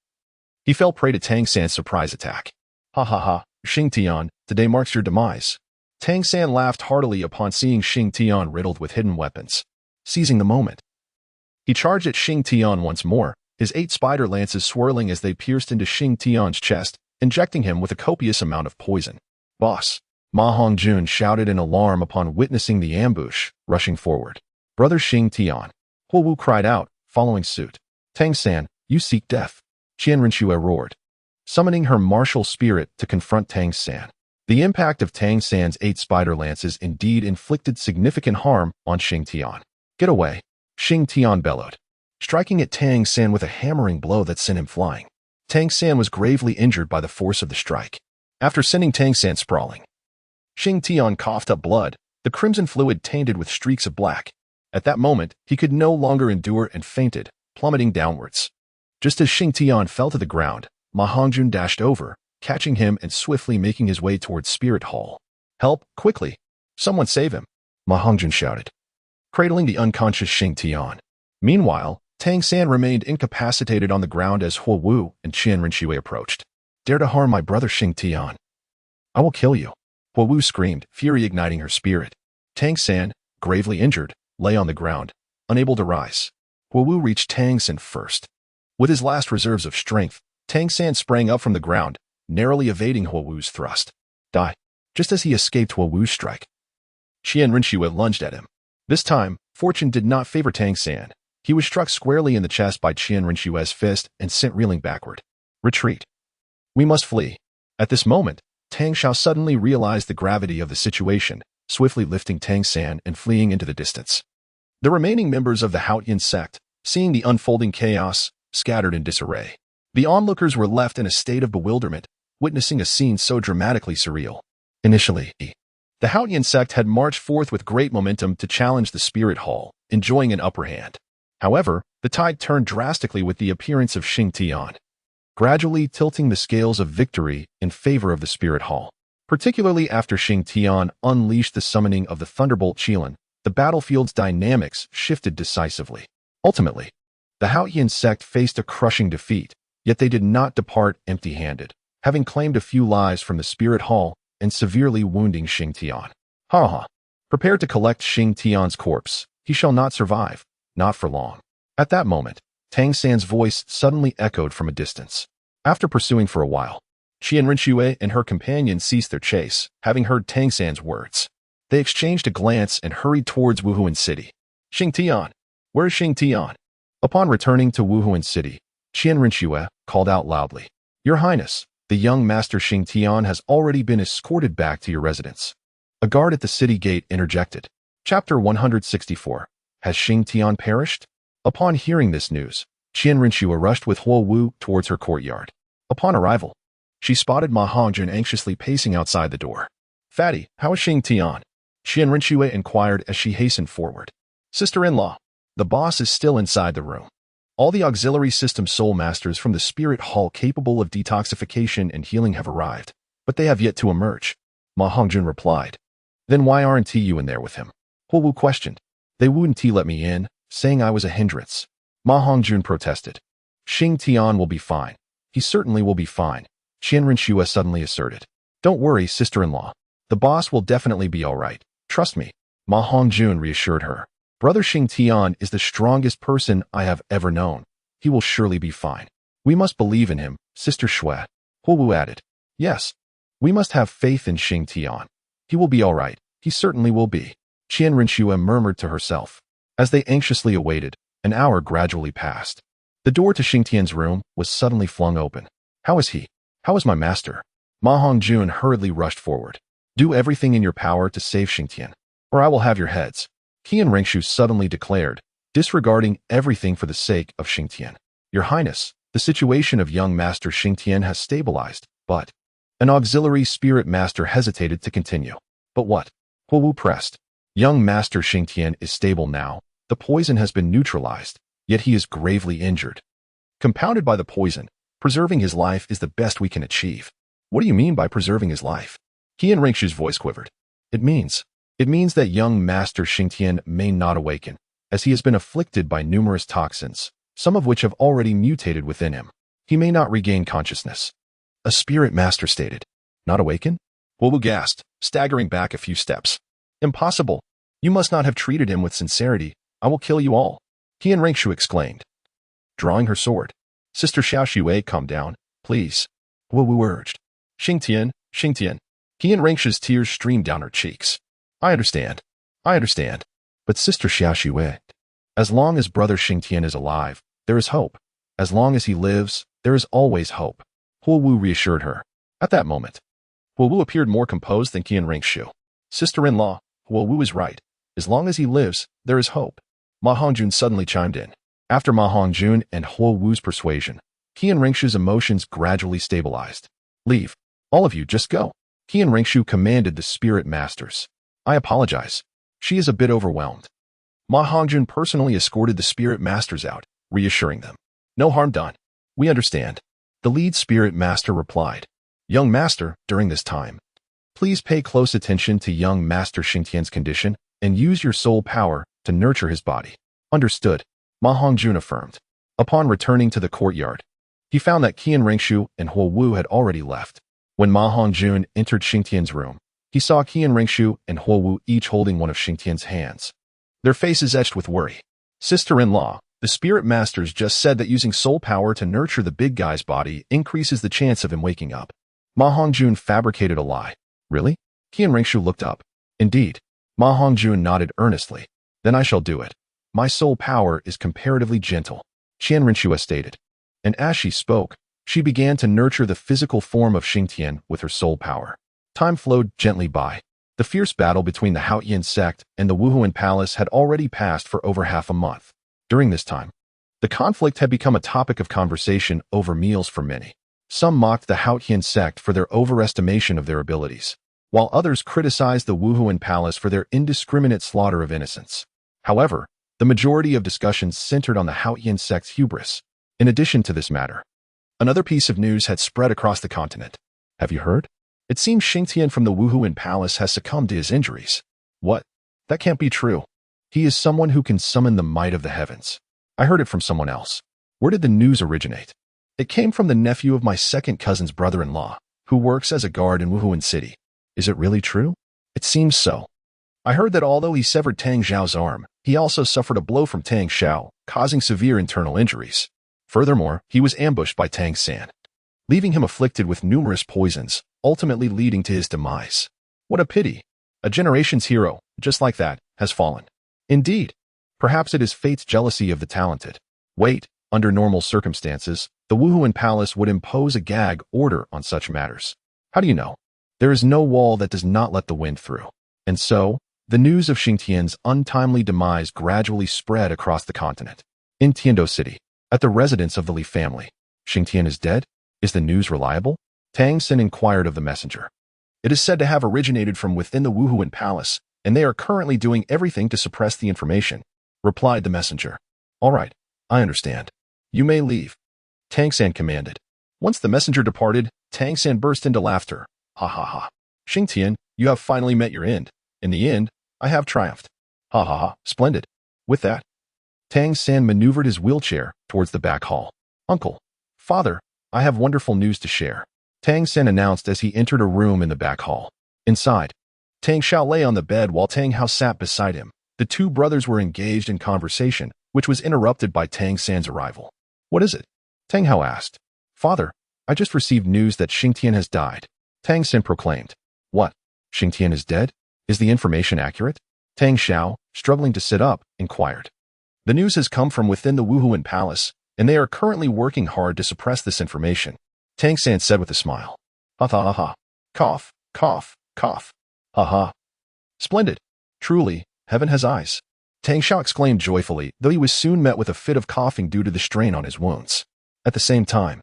He fell prey to Tang San's surprise attack. "Ha ha ha, Xing Tian, today marks your demise." Tang San laughed heartily upon seeing Xing Tian riddled with hidden weapons. Seizing the moment, he charged at Xing Tian once more, his 8 spider lances swirling as they pierced into Xing Tian's chest, injecting him with a copious amount of poison. "Boss!" Ma Hongjun shouted in alarm upon witnessing the ambush, rushing forward. "Brother Xing Tian," Huo Wu cried out, following suit. "Tang San, you seek death," Qian Rinxue roared, summoning her martial spirit to confront Tang San. The impact of Tang San's 8 spider lances indeed inflicted significant harm on Xing Tian. "Get away!" Xing Tian bellowed, striking at Tang San with a hammering blow that sent him flying. Tang San was gravely injured by the force of the strike. After sending Tang San sprawling, Xing Tian coughed up blood, the crimson fluid tainted with streaks of black. At that moment, he could no longer endure and fainted, plummeting downwards. Just as Xing Tian fell to the ground, Ma Hongjun dashed over, catching him and swiftly making his way towards Spirit Hall. "Help, quickly! Someone save him!" Ma Hongjun shouted, cradling the unconscious Xing Tian. Meanwhile, Tang San remained incapacitated on the ground as Huo Wu and Qian Rinxue approached. "Dare to harm my brother Xing Tian, I will kill you!" Huo Wu screamed, fury igniting her spirit. Tang San, gravely injured, lay on the ground, unable to rise. Huo Wu reached Tang San first. With his last reserves of strength, Tang San sprang up from the ground, narrowly evading Huo Wu's thrust. "Die!" Just as he escaped Huo Wu's strike, Qian Rinxue lunged at him. This time, fortune did not favor Tang San. He was struck squarely in the chest by Qian Rinxue's fist and sent reeling backward. "Retreat! We must flee!" At this moment, Tang Xiao suddenly realized the gravity of the situation, swiftly lifting Tang San and fleeing into the distance. The remaining members of the Haotian sect, seeing the unfolding chaos, scattered in disarray. The onlookers were left in a state of bewilderment, witnessing a scene so dramatically surreal. Initially, The Haotian sect had marched forth with great momentum to challenge the Spirit Hall, enjoying an upper hand. However, the tide turned drastically with the appearance of Xing Tian, gradually tilting the scales of victory in favor of the Spirit Hall. Particularly after Xing Tian unleashed the summoning of the Thunderbolt Qilin, the battlefield's dynamics shifted decisively. Ultimately, the Haotian sect faced a crushing defeat, yet they did not depart empty-handed, having claimed a few lives from the Spirit Hall and severely wounding Xing Tian. Ha ha. Prepared to collect Xing Tian's corpse. He shall not survive, not for long. At that moment, Tang San's voice suddenly echoed from a distance. After pursuing for a while, Qian Rinxue and her companion ceased their chase, having heard Tang San's words. They exchanged a glance and hurried towards Wuhuan City. Xing Tian, where is Xing Tian? Upon returning to Wuhuan City, Qian Rinxue called out loudly, Your Highness, the young master Xing Tian has already been escorted back to your residence. A guard at the city gate interjected. Chapter 164. Has Xing Tian perished? Upon hearing this news, Qian Rinxue rushed with Huo Wu towards her courtyard. Upon arrival, she spotted Ma Hongjun anxiously pacing outside the door. Fatty, how is Xing Tian? Qian Rinxue inquired as she hastened forward. Sister-in-law, the boss is still inside the room. All the auxiliary system soul masters from the Spirit Hall capable of detoxification and healing have arrived, but they have yet to emerge. Ma Hongjun replied. Then why aren't you in there with him? Huo Wu questioned. They wouldn't let me in, saying I was a hindrance. Ma Hongjun protested. Xing Tian will be fine. He certainly will be fine, Qian Rinxue suddenly asserted. Don't worry, sister-in-law. The boss will definitely be all right. Trust me, Ma Hongjun reassured her. Brother Xing Tian is the strongest person I have ever known. He will surely be fine. We must believe in him, Sister Shui. Huo Wu added. Yes. We must have faith in Xing Tian. He will be all right. He certainly will be. Qian Rinxue murmured to herself. As they anxiously awaited, an hour gradually passed. The door to Xing Tian's room was suddenly flung open. How is he? How is my master? Ma Hongjun hurriedly rushed forward. Do everything in your power to save Xing Tian, or I will have your heads. Qian Rinxue suddenly declared, disregarding everything for the sake of Xing Tian. Your Highness, the situation of young Master Xing Tian has stabilized, but... An auxiliary spirit master hesitated to continue. But what? Huo Wu pressed. Young Master Xing Tian is stable now. The poison has been neutralized, yet he is gravely injured. Compounded by the poison, preserving his life is the best we can achieve. What do you mean by preserving his life? Qian Rinxue's voice quivered. It means that young Master Xing Tian may not awaken, as he has been afflicted by numerous toxins, some of which have already mutated within him. He may not regain consciousness. A spirit master stated. Not awaken? Huo Wu gasped, staggering back a few steps. Impossible. You must not have treated him with sincerity. I will kill you all. Qian Rinxue exclaimed, drawing her sword. Sister Xiaoxue, calm down, please. Huo Wu urged. Xing Tian. Qian Rinxue's tears streamed down her cheeks. I understand. But Sister Xiaoxue, as long as Brother Xing Tian is alive, there is hope. As long as he lives, there is always hope. Huo Wu reassured her. At that moment, Huo Wu appeared more composed than Qian Rinxue. Sister-in-law, Huo Wu is right. As long as he lives, there is hope. Ma Hongjun suddenly chimed in. After Ma Hongjun and Huo Wu's persuasion, Qian Rinxue's emotions gradually stabilized. Leave. All of you, just go. Qian Rinxue commanded the spirit masters. I apologize. She is a bit overwhelmed. Ma Hongjun personally escorted the spirit masters out, reassuring them. No harm done. We understand. The lead spirit master replied. Young master, during this time, please pay close attention to young Master Xing Tian's condition and use your soul power to nurture his body. Understood, Ma Hongjun affirmed. Upon returning to the courtyard, he found that Qian Rinxue and Huo Wu had already left. When Ma Hongjun entered Xing Tian's room, he saw Qian Rinxue and Huo Wu each holding one of Xing Tian's hands. Their faces etched with worry. Sister-in-law, the spirit masters just said that using soul power to nurture the big guy's body increases the chance of him waking up. Ma Hongjun fabricated a lie. Really? Qian Rinxue looked up. Indeed. Ma Hongjun nodded earnestly. Then I shall do it. My soul power is comparatively gentle, Qian Rinxue stated. And as she spoke, she began to nurture the physical form of Xing Tian with her soul power. Time flowed gently by. The fierce battle between the Haotian sect and the Wuhuan Palace had already passed for over half a month. During this time, the conflict had become a topic of conversation over meals for many. Some mocked the Haotian sect for their overestimation of their abilities. while others criticized the Wuhuan palace for their indiscriminate slaughter of innocents. However, the majority of discussions centered on the Haotian sect's hubris. In addition to this matter, another piece of news had spread across the continent. Have you heard? It seems Xing Tian from the Wuhuan palace has succumbed to his injuries. What? That can't be true. He is someone who can summon the might of the heavens. I heard it from someone else. Where did the news originate? It came from the nephew of my second cousin's brother-in-law, who works as a guard in Wuhuan City. Is it really true? It seems so. I heard that although he severed Tang Xiao's arm, he also suffered a blow from Tang Xiao, causing severe internal injuries. Furthermore, he was ambushed by Tang San, leaving him afflicted with numerous poisons, ultimately leading to his demise. What a pity. A generation's hero, just like that, has fallen. Indeed. Perhaps it is fate's jealousy of the talented. Wait, under normal circumstances, the Wuhuan palace would impose a gag order on such matters. How do you know? There is no wall that does not let the wind through. And so, the news of Xing Tian's untimely demise gradually spread across the continent. In Tiando City, at the residence of the Li family, Xing Tian is dead? Is the news reliable? Tang Xin inquired of the messenger. It is said to have originated from within the Wuhuan palace, and they are currently doing everything to suppress the information, replied the messenger. All right, I understand. You may leave, Tang San commanded. Once the messenger departed, Tang San burst into laughter. Ha ha ha. Xing Tian, you have finally met your end. In the end, I have triumphed. Ha ha ha, splendid. With that, Tang San maneuvered his wheelchair towards the back hall. Uncle, father, I have wonderful news to share, Tang San announced as he entered a room in the back hall. Inside, Tang Xiao lay on the bed while Tang Hao sat beside him. The two brothers were engaged in conversation, which was interrupted by Tang San's arrival. What is it? Tang Hao asked. Father, I just received news that Xing Tian has died, Tang San proclaimed. What? Xing Tian is dead? Is the information accurate? Tang Xiao, struggling to sit up, inquired. The news has come from within the Wuhuan palace, and they are currently working hard to suppress this information, Tang San said with a smile. Ha ha ha ha. Cough, cough, cough. Ha ha. Splendid. Truly, heaven has eyes, Tang Xiao exclaimed joyfully, though he was soon met with a fit of coughing due to the strain on his wounds. At the same time,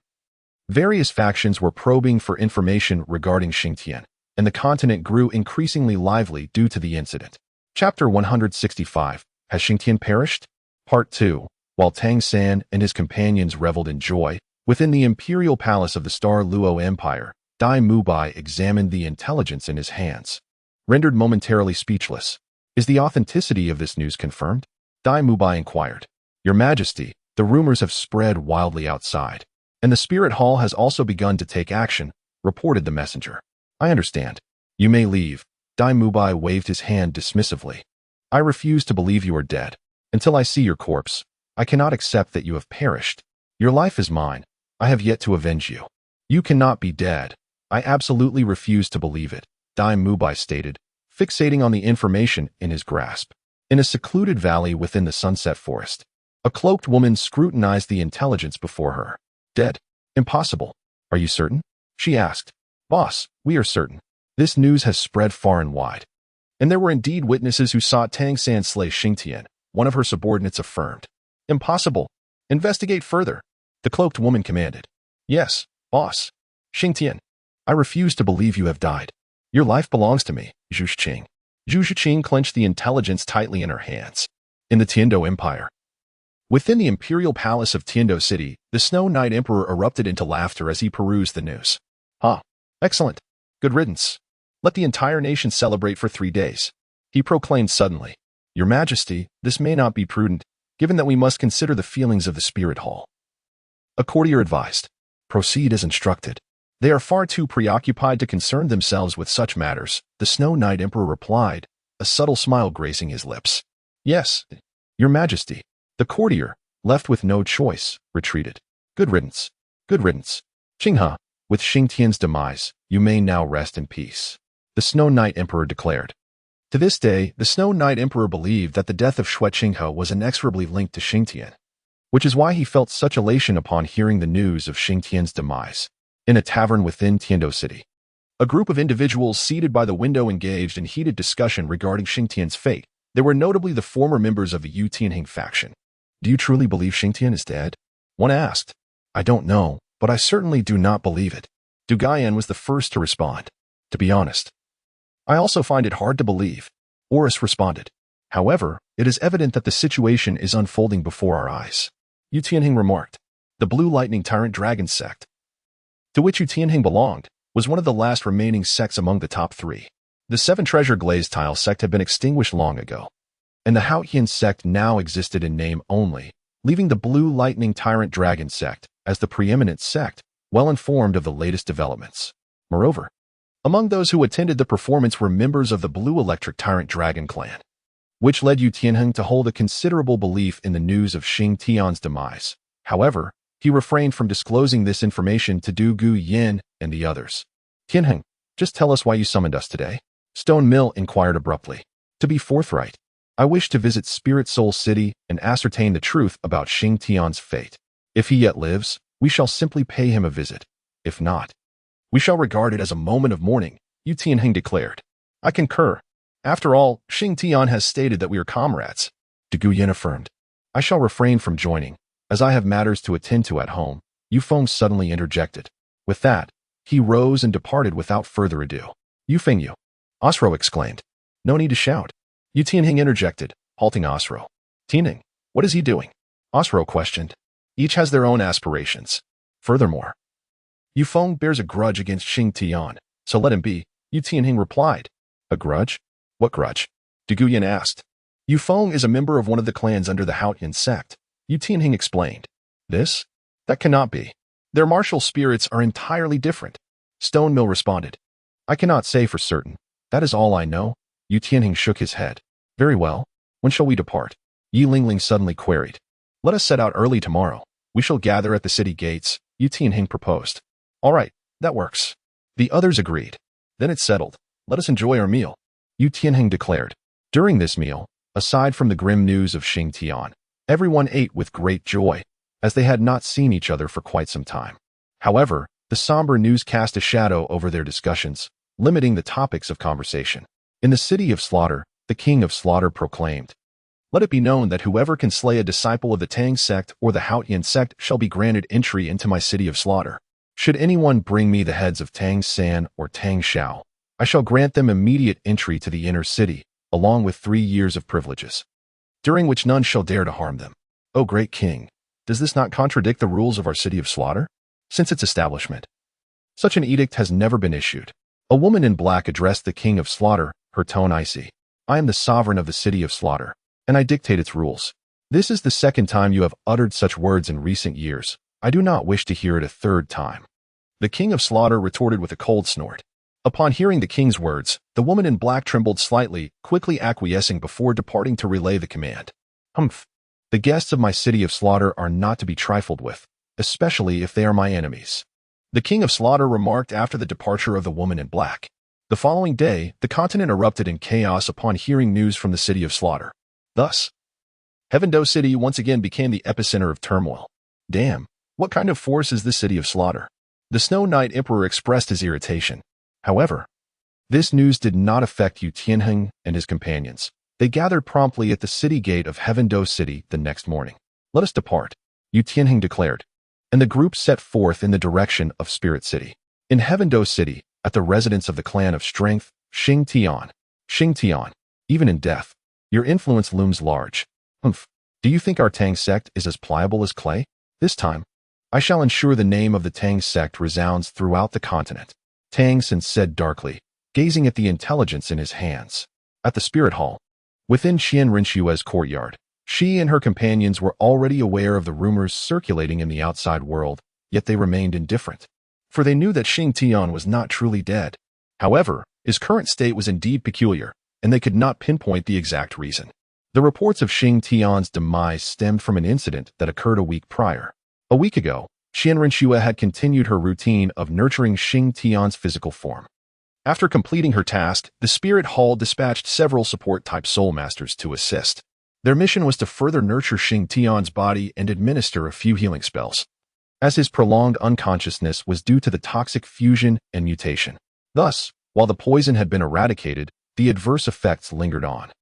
various factions were probing for information regarding Xing Tian, and the continent grew increasingly lively due to the incident. Chapter 165. Has Xing Tian perished? Part 2. While Tang San and his companions reveled in joy, within the imperial palace of the Star Luo Empire, Dai Mubai examined the intelligence in his hands. Rendered momentarily speechless. Is the authenticity of this news confirmed? Dai Mubai inquired. Your Majesty, the rumors have spread wildly outside, and the Spirit Hall has also begun to take action, reported the messenger. I understand. You may leave. Dai Mubai waved his hand dismissively. I refuse to believe you are dead. Until I see your corpse, I cannot accept that you have perished. Your life is mine. I have yet to avenge you. You cannot be dead. I absolutely refuse to believe it, Dai Mubai stated, fixating on the information in his grasp. In a secluded valley within the sunset forest, a cloaked woman scrutinized the intelligence before her. Dead? Impossible. Are you certain? She asked. Boss, we are certain. This news has spread far and wide. And there were indeed witnesses who saw Tang San slay Xing Tian, one of her subordinates affirmed. Impossible. Investigate further, the cloaked woman commanded. Yes, boss. Xing Tian, I refuse to believe you have died. Your life belongs to me, Zhu Shiqing. Zhu Shiqing clenched the intelligence tightly in her hands. In the Tiando Empire. Within the imperial palace of Tiando City, the Snow Knight Emperor erupted into laughter as he perused the news. Ah, excellent. Good riddance. Let the entire nation celebrate for 3 days, he proclaimed suddenly. Your Majesty, this may not be prudent, given that we must consider the feelings of the Spirit Hall. A courtier advised. Proceed as instructed. They are far too preoccupied to concern themselves with such matters, the Snow Knight Emperor replied, a subtle smile gracing his lips. Yes, Your Majesty. The courtier, left with no choice, retreated. Good riddance. Good riddance. Qinghe, with Xing Tian's demise, you may now rest in peace, the Snow Knight Emperor declared. To this day, the Snow Knight Emperor believed that the death of Xue Qinghe was inexorably linked to Xing Tian, which is why he felt such elation upon hearing the news of Xing Tian's demise. In a tavern within Tiando City, a group of individuals seated by the window engaged in heated discussion regarding Xing Tian's fate. They were notably the former members of the Yu Tianhing faction. Do you truly believe Xing Tian is dead? One asked. I don't know, but I certainly do not believe it. Du Gaiyan was the first to respond. To be honest, I also find it hard to believe, Oris responded. However, it is evident that the situation is unfolding before our eyes. Yu Tianheng remarked. The Blue Lightning Tyrant Dragon sect, to which Yu Tianheng belonged, was one of the last remaining sects among the top 3. The Seven Treasure Glazed Tile sect had been extinguished long ago, and the Haotian sect now existed in name only, leaving the Blue Lightning Tyrant Dragon sect as the preeminent sect, well informed of the latest developments. Moreover, among those who attended the performance were members of the Blue Electric Tyrant Dragon clan, which led Yu Tianheng to hold a considerable belief in the news of Xing Tian's demise. However, he refrained from disclosing this information to Du Gu Yin and the others. Tianheng, just tell us why you summoned us today. Stone Mill inquired abruptly. To be forthright, I wish to visit Spirit Soul City and ascertain the truth about Xing Tian's fate. If he yet lives, we shall simply pay him a visit. If not, we shall regard it as a moment of mourning, Yu Tianheng declared. I concur. After all, Xing Tian has stated that we are comrades. Du Gu Yin affirmed. I shall refrain from joining, as I have matters to attend to at home, Yu Feng suddenly interjected. With that, he rose and departed without further ado. Yu Fengyu, Osro exclaimed. No need to shout. Yu Tianheng interjected, halting Osro. Tianheng, what is he doing? Osro questioned. Each has their own aspirations. Furthermore, Yu Feng bears a grudge against Xing Tian, so let him be, Yu Tianheng replied. A grudge? What grudge? Du Gu Yin asked. Yu Feng is a member of one of the clans under the Haotian sect, Yu Tianheng explained. This? That cannot be. Their martial spirits are entirely different. Stone Mill responded. I cannot say for certain. That is all I know. Yu Tianheng shook his head. Very well. When shall we depart? Yi Lingling suddenly queried. Let us set out early tomorrow. We shall gather at the city gates, Yu Tianheng proposed. All right, that works. The others agreed. Then it's settled. Let us enjoy our meal, Yu Tianheng declared. During this meal, aside from the grim news of Xing Tian, everyone ate with great joy, as they had not seen each other for quite some time. However, the somber news cast a shadow over their discussions, limiting the topics of conversation. In the city of Slaughter, the king of Slaughter proclaimed, Let it be known that whoever can slay a disciple of the Tang sect or the Haotian sect shall be granted entry into my city of Slaughter. Should anyone bring me the heads of Tang San or Tang Shao, I shall grant them immediate entry to the inner city, along with 3 years of privileges, during which none shall dare to harm them. O great king, does this not contradict the rules of our city of Slaughter? Since its establishment, such an edict has never been issued. A woman in black addressed the king of Slaughter, her tone icy. I am the sovereign of the city of Slaughter, and I dictate its rules. This is the second time you have uttered such words in recent years. I do not wish to hear it a third time. The king of Slaughter retorted with a cold snort. Upon hearing the king's words, the woman in black trembled slightly, quickly acquiescing before departing to relay the command. Humph. The guests of my city of Slaughter are not to be trifled with, especially if they are my enemies, the king of Slaughter remarked after the departure of the woman in black. The following day, the continent erupted in chaos upon hearing news from the city of Slaughter. Thus, Heavendo City once again became the epicenter of turmoil. Damn, what kind of force is this city of Slaughter? The Snow Knight Emperor expressed his irritation. However, this news did not affect Yu Tianheng and his companions. They gathered promptly at the city gate of Heavendo City the next morning. Let us depart, Yu Tianheng declared, and the group set forth in the direction of Spirit City. In Heavendo City, at the residence of the clan of strength, Xing Tian, even in death, your influence looms large. Humph, do you think our Tang sect is as pliable as clay? This time, I shall ensure the name of the Tang sect resounds throughout the continent. Tang San said darkly, gazing at the intelligence in his hands. At the spirit hall, within Qian Rinshue's courtyard, she and her companions were already aware of the rumors circulating in the outside world, yet they remained indifferent, for they knew that Xing Tian was not truly dead. However, his current state was indeed peculiar, and they could not pinpoint the exact reason. The reports of Xing Tian's demise stemmed from an incident that occurred a week prior. A week ago, Qian Rinshue had continued her routine of nurturing Xing Tian's physical form. After completing her task, the Spirit Hall dispatched several support-type soul masters to assist. Their mission was to further nurture Xing Tian's body and administer a few healing spells, as his prolonged unconsciousness was due to the toxic fusion and mutation. Thus, while the poison had been eradicated, the adverse effects lingered on.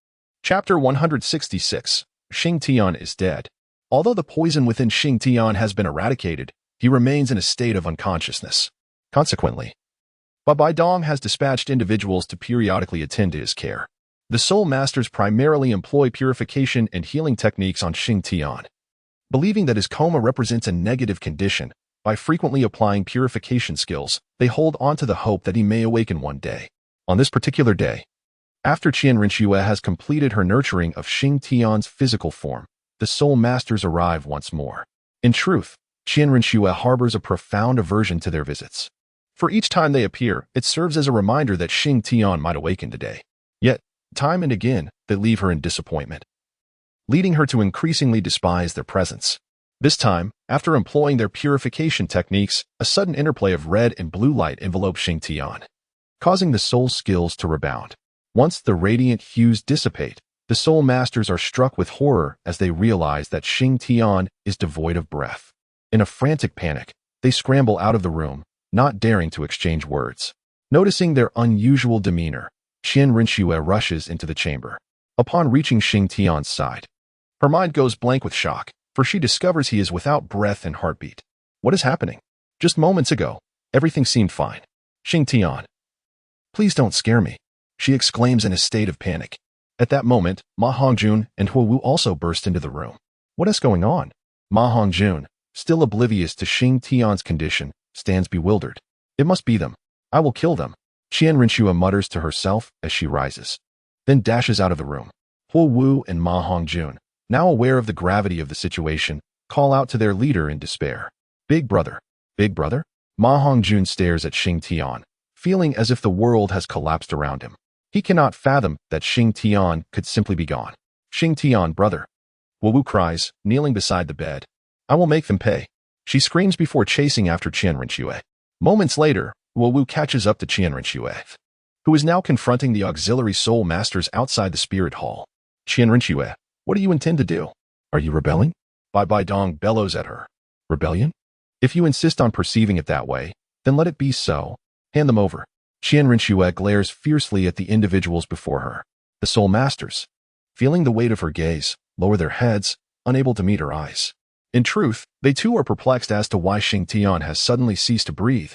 Chapter 166. Xing Tian is dead. Although the poison within Xing Tian has been eradicated, he remains in a state of unconsciousness. Consequently, Bai Dong has dispatched individuals to periodically attend to his care. The soul masters primarily employ purification and healing techniques on Xing Tian. Believing that his coma represents a negative condition, by frequently applying purification skills, they hold on to the hope that he may awaken one day. On this particular day, after Qian Rinxue has completed her nurturing of Xing Tian's physical form, the soul masters arrive once more. In truth, Qian Rinxue harbors a profound aversion to their visits. For each time they appear, it serves as a reminder that Xing Tian might awaken today. Yet, time and again, they leave her in disappointment, leading her to increasingly despise their presence. This time, after employing their purification techniques, a sudden interplay of red and blue light envelopes Xing Tian, causing the soul skills to rebound. Once the radiant hues dissipate, the soul masters are struck with horror as they realize that Xing Tian is devoid of breath. In a frantic panic, they scramble out of the room, not daring to exchange words. Noticing their unusual demeanor, Qian Rinxue rushes into the chamber. Upon reaching Xing Tian's side, her mind goes blank with shock, for she discovers he is without breath and heartbeat. What is happening? Just moments ago, everything seemed fine. Xing Tian, please don't scare me, she exclaims in a state of panic. At that moment, Ma Hongjun and Huo Wu also burst into the room. What is going on? Ma Hongjun, still oblivious to Xing Tian's condition, stands bewildered. It must be them. I will kill them, Qian Rinxue mutters to herself as she rises, then dashes out of the room. Huo Wu and Ma Hongjun, now aware of the gravity of the situation, call out to their leader in despair. Big brother. Big brother? Ma Hongjun stares at Xing Tian, feeling as if the world has collapsed around him. He cannot fathom that Xing Tian could simply be gone. Xing Tian, brother. Huo Wu cries, kneeling beside the bed. I will make them pay, she screams before chasing after Qian Rinxue. Moments later, Huo Wu catches up to Qian Rinxue, who is now confronting the auxiliary soul masters outside the spirit hall. Qian Rinxue, what do you intend to do? Are you rebelling? Bai Dong bellows at her. Rebellion? If you insist on perceiving it that way, then let it be so. Hand them over. Qian Rinxue glares fiercely at the individuals before her. The soul masters, feeling the weight of her gaze, lower their heads, unable to meet her eyes. In truth, they too are perplexed as to why Xing Tian has suddenly ceased to breathe.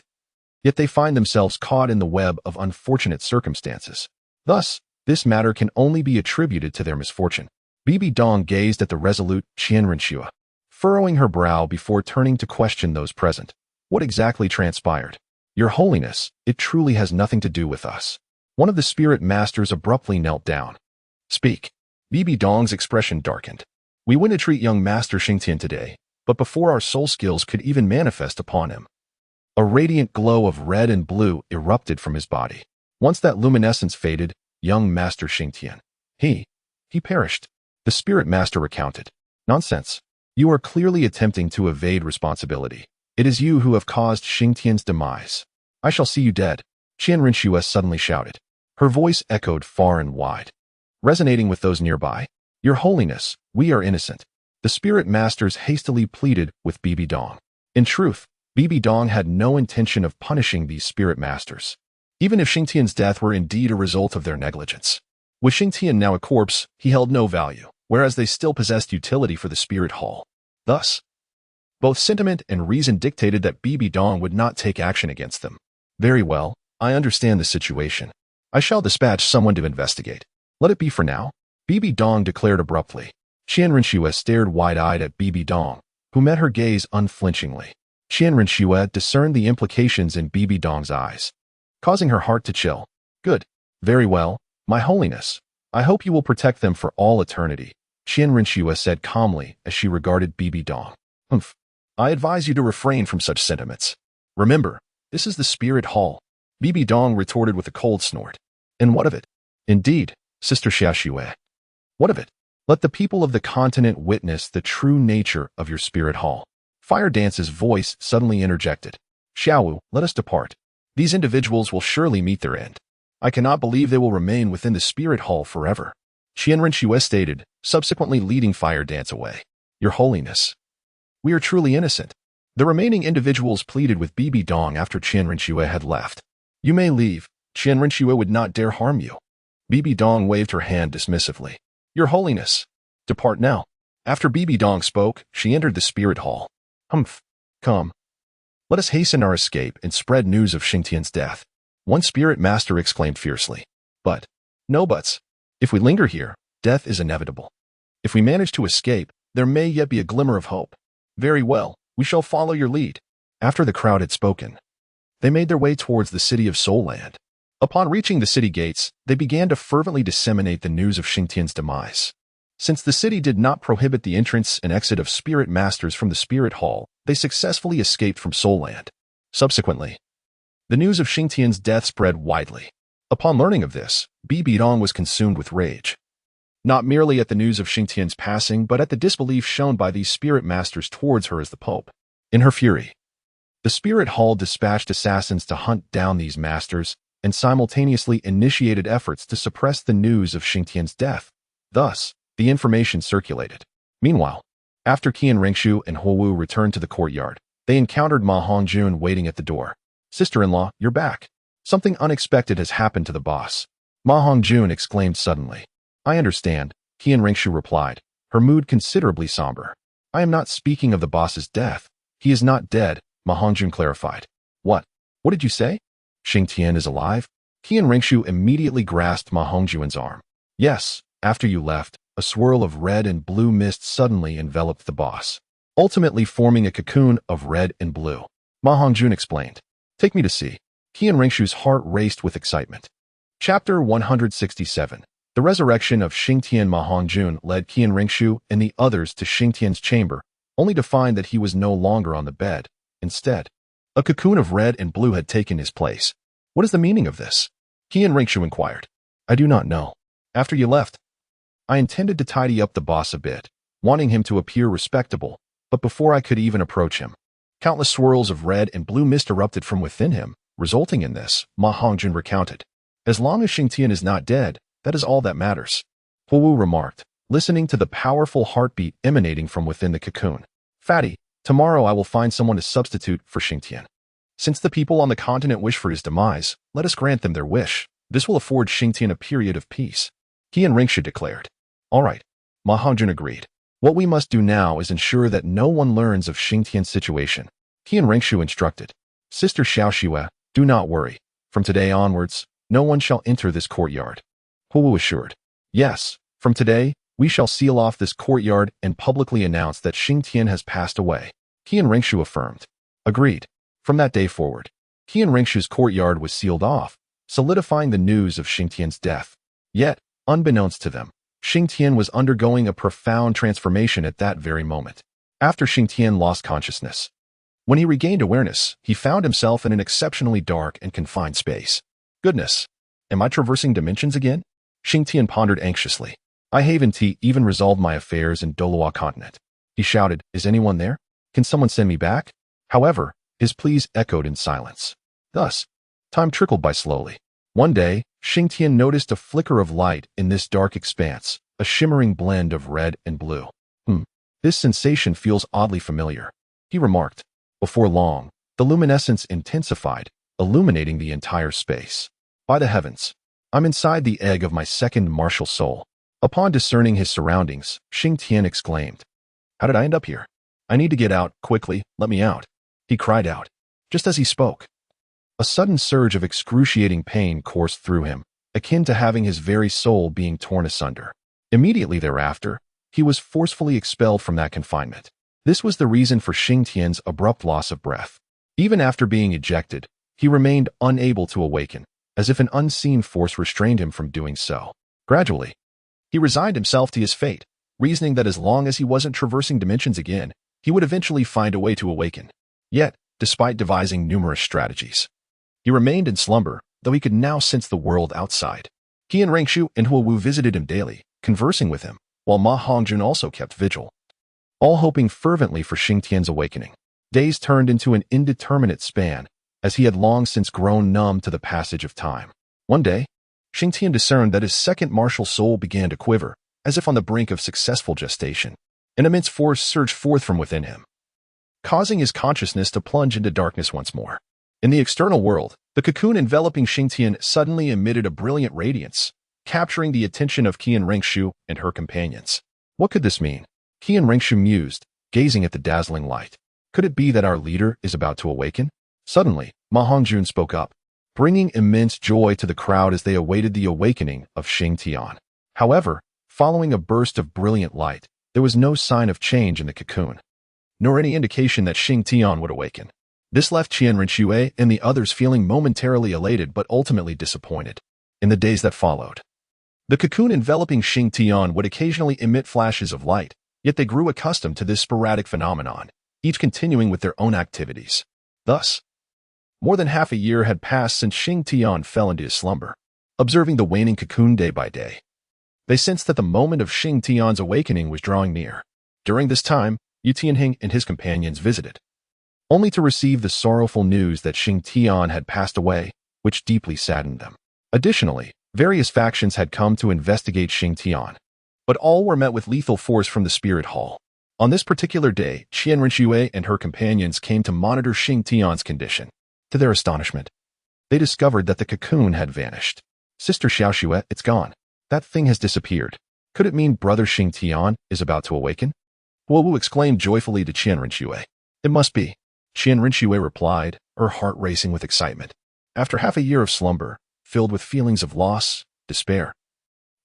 Yet they find themselves caught in the web of unfortunate circumstances. Thus, this matter can only be attributed to their misfortune. Bibi Dong gazed at the resolute Qian Rinxue, furrowing her brow before turning to question those present. What exactly transpired? Your Holiness, it truly has nothing to do with us. One of the spirit masters abruptly knelt down. Speak. Bibi Dong's expression darkened. We went to treat young Master Xing Tian today, but before our soul skills could even manifest upon him, a radiant glow of red and blue erupted from his body. Once that luminescence faded, young Master Xing Tian, he perished. The spirit master recounted. Nonsense. You are clearly attempting to evade responsibility. It is you who have caused Xing Tian's demise. I shall see you dead, Qian Rinxue suddenly shouted. Her voice echoed far and wide, resonating with those nearby. Your Holiness, we are innocent. The spirit masters hastily pleaded with Bibi Dong. In truth, Bibi Dong had no intention of punishing these spirit masters, even if Xing Tian's death were indeed a result of their negligence. With Xing Tian now a corpse, he held no value, whereas they still possessed utility for the spirit hall. Thus, both sentiment and reason dictated that Bibi Dong would not take action against them. Very well, I understand the situation. I shall dispatch someone to investigate. Let it be for now, Bibi Dong declared abruptly. Qian Rinxue stared wide-eyed at Bibi Dong, who met her gaze unflinchingly. Qian Rinxue discerned the implications in Bibi Dong's eyes, causing her heart to chill. Good. Very well, My Holiness. I hope you will protect them for all eternity, Qian Rinxue said calmly as she regarded Bibi Dong. Humph. I advise you to refrain from such sentiments. Remember, this is the spirit hall, Bibi Dong retorted with a cold snort. And what of it? Indeed, Sister Xiaoxue. What of it? Let the people of the continent witness the true nature of your spirit hall. Fire Dance's voice suddenly interjected. Xiaowu, let us depart. These individuals will surely meet their end. I cannot believe they will remain within the spirit hall forever, Qian Rinxue stated, subsequently leading Fire Dance away. Your Holiness, we are truly innocent. The remaining individuals pleaded with Bibi Dong after Qian Rinxue had left. You may leave. Qian Rinxue would not dare harm you. Bibi Dong waved her hand dismissively. Your Holiness, depart now. After Bibi Dong spoke, she entered the spirit hall. Humph. Come. Let us hasten our escape and spread news of Xing Tian's death. One spirit master exclaimed fiercely. But, no buts. If we linger here, death is inevitable. If we manage to escape, there may yet be a glimmer of hope. Very well, we shall follow your lead. After the crowd had spoken, they made their way towards the city of Soul Land. Upon reaching the city gates, they began to fervently disseminate the news of Xing Tian's demise. Since the city did not prohibit the entrance and exit of spirit masters from the spirit hall, they successfully escaped from Soul Land. Subsequently, the news of Xing Tian's death spread widely. Upon learning of this, Bi Bidong was consumed with rage. Not merely at the news of Xing Tian's passing, but at the disbelief shown by these spirit masters towards her as the Pope. In her fury, the spirit hall dispatched assassins to hunt down these masters and simultaneously initiated efforts to suppress the news of Xing Tian's death. Thus, the information circulated. Meanwhile, after Qian Ringshu and Huo Wu returned to the courtyard, they encountered Ma Hongjun waiting at the door. "Sister-in-law, you're back. Something unexpected has happened to the boss." Ma Hongjun exclaimed suddenly. "I understand," Qian Ringshu replied, her mood considerably somber. "I am not speaking of the boss's death. He is not dead," Ma Hongjun clarified. What did you say? Xing Tian is alive?" Qian Ringshu immediately grasped Ma Hongjun's arm. "Yes, after you left, a swirl of red and blue mist suddenly enveloped the boss, ultimately forming a cocoon of red and blue." Ma Hongjun explained. "Take me to see." Qian Ringshu's heart raced with excitement. Chapter 167. The resurrection of Xing Tian. Ma Hongjun led Qian Ringshu and the others to Xing Tian's chamber, only to find that he was no longer on the bed. Instead, a cocoon of red and blue had taken his place. "What is the meaning of this?" Qian Ringshu inquired. "I do not know. After you left, I intended to tidy up the boss a bit, wanting him to appear respectable, but before I could even approach him, countless swirls of red and blue mist erupted from within him, resulting in this," Ma Hongjun recounted. "As long as Xing Tian is not dead, that is all that matters," Huo Wu remarked, listening to the powerful heartbeat emanating from within the cocoon. "Fatty, tomorrow I will find someone to substitute for Xing Tian. Since the people on the continent wish for his demise, let us grant them their wish. This will afford Xing Tian a period of peace," Qian Ringshu declared. "All right," Ma Hongjun agreed. "What we must do now is ensure that no one learns of Xing Tian's situation," Qian Ringshu instructed. "Sister Xiaoxue, do not worry. From today onwards, no one shall enter this courtyard," Huo Wu assured. "Yes, from today, we shall seal off this courtyard and publicly announce that Xing Tian has passed away," Qian Ringshu affirmed. Agreed. From that day forward, Qian Ringshu's courtyard was sealed off, solidifying the news of Xing Tian's death. Yet, unbeknownst to them, Xing Tian was undergoing a profound transformation at that very moment. After Xing Tian lost consciousness, when he regained awareness, he found himself in an exceptionally dark and confined space. "Goodness, am I traversing dimensions again?" Xing Tian pondered anxiously. "I haven't even resolved my affairs in Douluo Continent." He shouted, "Is anyone there? Can someone send me back?" However, his pleas echoed in silence. Thus, time trickled by slowly. One day, Xing Tian noticed a flicker of light in this dark expanse, a shimmering blend of red and blue. This sensation feels oddly familiar," he remarked. Before long, the luminescence intensified, illuminating the entire space. "By the heavens, I'm inside the egg of my second martial soul." Upon discerning his surroundings, Xing Tian exclaimed, "How did I end up here? I need to get out, quickly, let me out," he cried out. Just as he spoke, a sudden surge of excruciating pain coursed through him, akin to having his very soul being torn asunder. Immediately thereafter, he was forcefully expelled from that confinement. This was the reason for Xing Tian's abrupt loss of breath. Even after being ejected, he remained unable to awaken, as if an unseen force restrained him from doing so. Gradually, he resigned himself to his fate, reasoning that as long as he wasn't traversing dimensions again, he would eventually find a way to awaken. Yet, despite devising numerous strategies, he remained in slumber, though he could now sense the world outside. Qian Ringshu and Huo Wu visited him daily, conversing with him, while Ma Hongjun also kept vigil, all hoping fervently for Xing Tian's awakening. Days turned into an indeterminate span, as he had long since grown numb to the passage of time. One day, Xing Tian discerned that his second martial soul began to quiver, as if on the brink of successful gestation. An immense force surged forth from within him, causing his consciousness to plunge into darkness once more. In the external world, the cocoon enveloping Xing Tian suddenly emitted a brilliant radiance, capturing the attention of Qian Ringshu and her companions. What could this mean? Qian Ringshu mused, gazing at the dazzling light. Could it be that our leader is about to awaken? Suddenly, Ma Hongjun spoke up. bringing immense joy to the crowd as they awaited the awakening of Xing Tian. However, following a burst of brilliant light, there was no sign of change in the cocoon, nor any indication that Xing Tian would awaken. This left Qian Rinxue and the others feeling momentarily elated but ultimately disappointed. In the days that followed, the cocoon enveloping Xing Tian would occasionally emit flashes of light, yet they grew accustomed to this sporadic phenomenon, each continuing with their own activities. Thus, more than half a year had passed since Xing Tian fell into his slumber. Observing the waning cocoon day by day, they sensed that the moment of Xing Tian's awakening was drawing near. During this time, Yu Tianheng and his companions visited, only to receive the sorrowful news that Xing Tian had passed away, which deeply saddened them. Additionally, various factions had come to investigate Xing Tian, but all were met with lethal force from the spirit hall. On this particular day, Qian Rinxue and her companions came to monitor Xing Tian's condition. To their astonishment, they discovered that the cocoon had vanished. Sister Xiaoxue, it's gone. That thing has disappeared. Could it mean brother Xing Tian is about to awaken? Huo Wu exclaimed joyfully to Qian Rinxue. It must be. Qian Rinxue replied, her heart racing with excitement. After half a year of slumber, filled with feelings of loss, despair,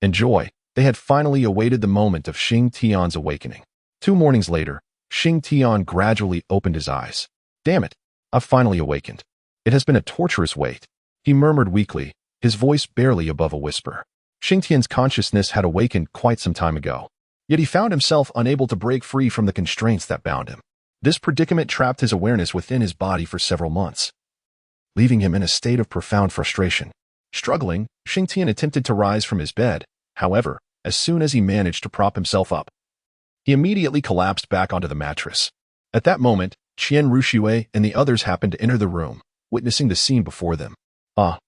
and joy, they had finally awaited the moment of Xing Tian's awakening. 2 mornings later, Xing Tian gradually opened his eyes. Damn it, I've finally awakened. It has been a torturous wait, he murmured weakly, his voice barely above a whisper. Xing Tian's consciousness had awakened quite some time ago, yet he found himself unable to break free from the constraints that bound him. This predicament trapped his awareness within his body for several months, leaving him in a state of profound frustration. Struggling, Xing Tian attempted to rise from his bed. However, as soon as he managed to prop himself up, he immediately collapsed back onto the mattress. At that moment, Qian Rinxue and the others happened to enter the room, witnessing the scene before them. Ah!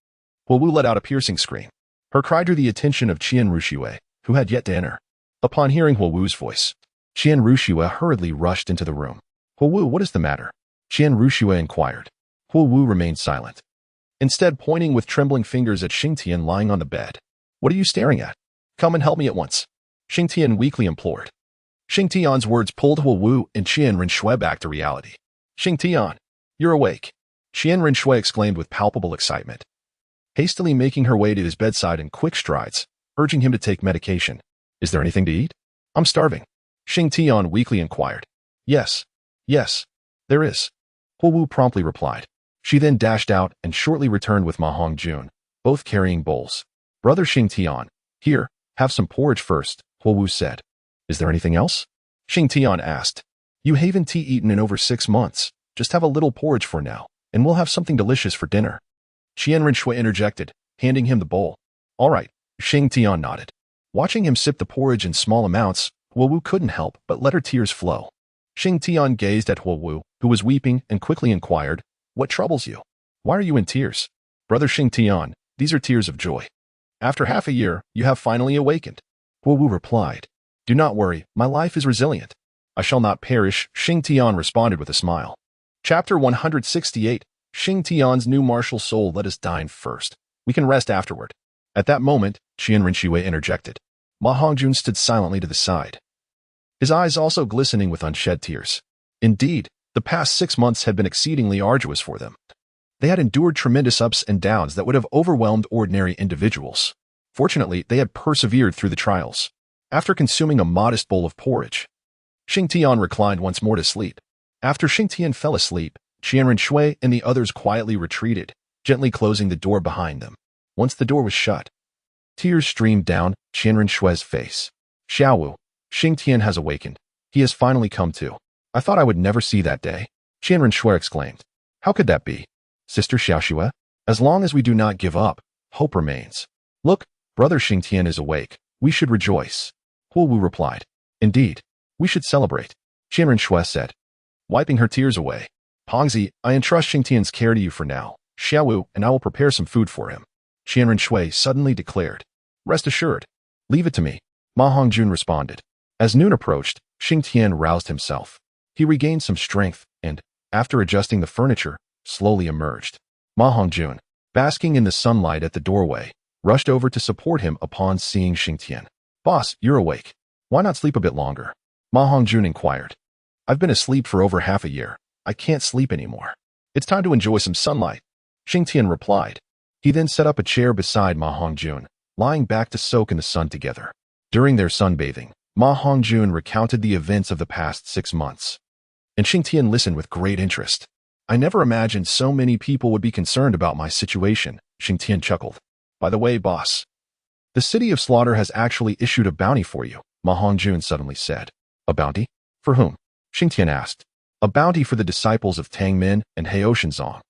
Huo Wu let out a piercing scream. Her cry drew the attention of Qian Rinxue, who had yet to enter. Upon hearing Huo Wu's voice, Qian Rinxue hurriedly rushed into the room. Huo Wu, what is the matter? Qian Rinxue inquired. Huo Wu remained silent, instead pointing with trembling fingers at Xing Tian lying on the bed. What are you staring at? Come and help me at once. Xing Tian weakly implored. Xing Tian's words pulled Huo Wu and Qian Rinxue back to reality. Xing Tian, you're awake. Qian Rinxue exclaimed with palpable excitement, hastily making her way to his bedside in quick strides, urging him to take medication. Is there anything to eat? I'm starving. Xing Tian weakly inquired. Yes, there is. Huo Wu promptly replied. She then dashed out and shortly returned with Ma Hongjun, both carrying bowls. Brother Xing Tian, here, have some porridge first, Huo Wu said. Is there anything else? Xing Tian asked. You haven't tea eaten in over 6 months. Just have a little porridge for now, and we'll have something delicious for dinner. Qian Rinxue interjected, handing him the bowl. All right, Xing Tian nodded. Watching him sip the porridge in small amounts, Huo Wu couldn't help but let her tears flow. Xing Tian gazed at Huo Wu, who was weeping, and quickly inquired, What troubles you? Why are you in tears? Brother Xing Tian, these are tears of joy. After half a year, you have finally awakened. Huo Wu replied. Do not worry, my life is resilient. I shall not perish, Xing Tian responded with a smile. Chapter 168, Xing Tian's new martial soul. Let us dine first. We can rest afterward. At that moment, Qian Rinxue interjected. Ma Hongjun stood silently to the side, his eyes also glistening with unshed tears. Indeed, the past 6 months had been exceedingly arduous for them. They had endured tremendous ups and downs that would have overwhelmed ordinary individuals. Fortunately, they had persevered through the trials. After consuming a modest bowl of porridge, Xing Tian reclined once more to sleep. After Xing Tian fell asleep, Qian Rinxue and the others quietly retreated, gently closing the door behind them. Once the door was shut, tears streamed down Qian Rinxue's face. Xiaowu, Xing Tian has awakened. He has finally come to. I thought I would never see that day. Qian Rinxue exclaimed. How could that be? Sister Xiaoxue, as long as we do not give up, hope remains. Look, brother Xing Tian is awake. We should rejoice. Huo Wu replied. Indeed, we should celebrate. Qian Rinxue said, wiping her tears away. Hongzi, I entrust Xing Tian's care to you for now. Xiaowu and I will prepare some food for him. Qian Rinxue suddenly declared. Rest assured. Leave it to me. Ma Hongjun responded. As noon approached, Xing Tian roused himself. He regained some strength and, after adjusting the furniture, slowly emerged. Ma Hongjun, basking in the sunlight at the doorway, rushed over to support him upon seeing Xing Tian. Boss, you're awake. Why not sleep a bit longer? Ma Hongjun inquired. I've been asleep for over half a year. I can't sleep anymore. It's time to enjoy some sunlight. Xing Tian replied. He then set up a chair beside Ma Hongjun, lying back to soak in the sun together. During their sunbathing, Ma Hongjun recounted the events of the past 6 months. And Xing Tian listened with great interest. I never imagined so many people would be concerned about my situation, Xing Tian chuckled. By the way, boss, the city of Slaughter has actually issued a bounty for you, Ma Hongjun suddenly said. A bounty? For whom? Xing Tian asked. A bounty for the disciples of Tang Min and Heoshenzong,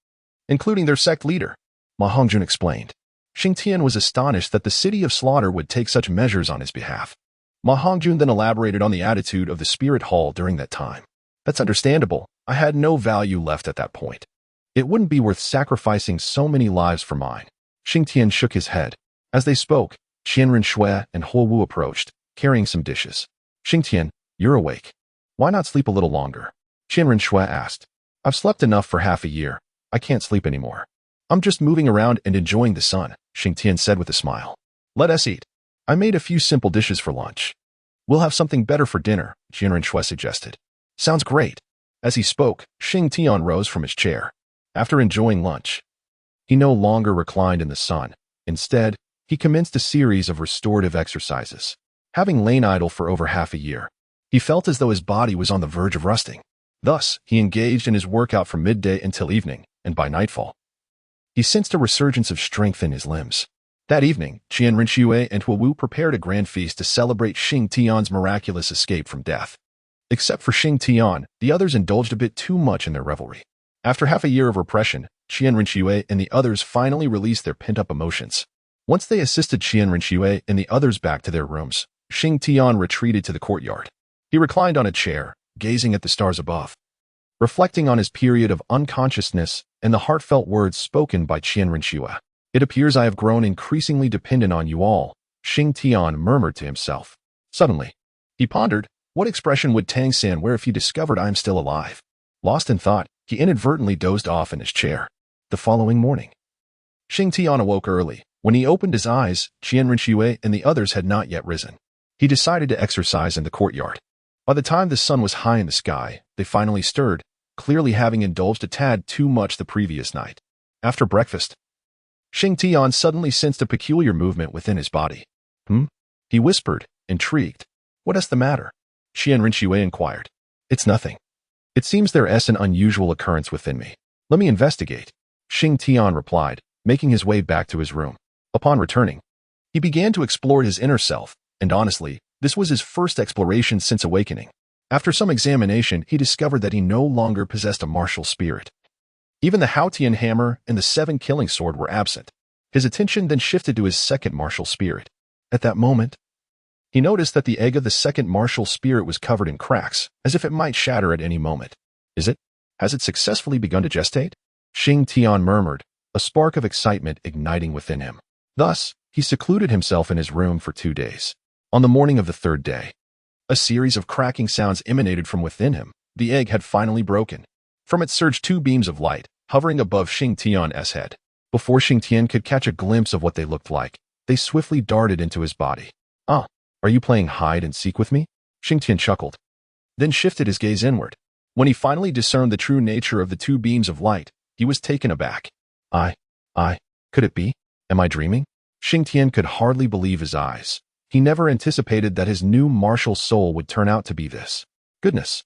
including their sect leader, Ma Hongjun explained. Xing Tian was astonished that the city of Slaughter would take such measures on his behalf. Ma Hongjun then elaborated on the attitude of the spirit hall during that time. That's understandable. I had no value left at that point. It wouldn't be worth sacrificing so many lives for mine. Xing Tian shook his head. As they spoke, Qianren Shui and Huo Wu approached, carrying some dishes. Xing Tian, you're awake. Why not sleep a little longer? Qianren Shui asked. I've slept enough for half a year. I can't sleep anymore. I'm just moving around and enjoying the sun, Xing Tian said with a smile. Let us eat. I made a few simple dishes for lunch. We'll have something better for dinner, Qianren Shui suggested. Sounds great. As he spoke, Xing Tian rose from his chair. After enjoying lunch, he no longer reclined in the sun. Instead, he commenced a series of restorative exercises. Having lain idle for over half a year, he felt as though his body was on the verge of rusting. Thus, he engaged in his workout from midday until evening, and by nightfall, he sensed a resurgence of strength in his limbs. That evening, Qianren Shui and Huo Wu prepared a grand feast to celebrate Xing Tian's miraculous escape from death. Except for Xing Tian, the others indulged a bit too much in their revelry. After half a year of repression, Qianren Shui and the others finally released their pent-up emotions. Once they assisted Qianren Shui and the others back to their rooms, Xing Tian retreated to the courtyard. He reclined on a chair, gazing at the stars above. Reflecting on his period of unconsciousness and the heartfelt words spoken by Qianren Shui. It appears I have grown increasingly dependent on you all, Xing Tian murmured to himself. Suddenly, he pondered, what expression would Tang San wear if he discovered I am still alive? Lost in thought, he inadvertently dozed off in his chair. The following morning, Xing Tian awoke early. When he opened his eyes, Qianren Shui and the others had not yet risen. He decided to exercise in the courtyard. By the time the sun was high in the sky, they finally stirred, clearly having indulged a tad too much the previous night. After breakfast, Xing Tian suddenly sensed a peculiar movement within his body. He whispered, intrigued. What is the matter? Qianren Shui inquired. It's nothing. It seems there is an unusual occurrence within me. Let me investigate. Xing Tian replied, making his way back to his room. Upon returning, he began to explore his inner self, and honestly, this was his first exploration since awakening. After some examination, he discovered that he no longer possessed a martial spirit. Even the Haotian hammer and the 7 killing sword were absent. His attention then shifted to his second martial spirit. At that moment, he noticed that the egg of the second martial spirit was covered in cracks, as if it might shatter at any moment. Is it? Has it successfully begun to gestate? Xing Tian murmured, a spark of excitement igniting within him. Thus, he secluded himself in his room for 2 days. On the morning of the 3rd day, a series of cracking sounds emanated from within him. The egg had finally broken. From it surged 2 beams of light, hovering above Xing Tian's head. Before Xing Tian could catch a glimpse of what they looked like, they swiftly darted into his body. Ah, are you playing hide and seek with me? Xing Tian chuckled, then shifted his gaze inward. When he finally discerned the true nature of the 2 beams of light, he was taken aback. Could it be? Am I dreaming? Xing Tian could hardly believe his eyes. He never anticipated that his new martial soul would turn out to be this. Goodness.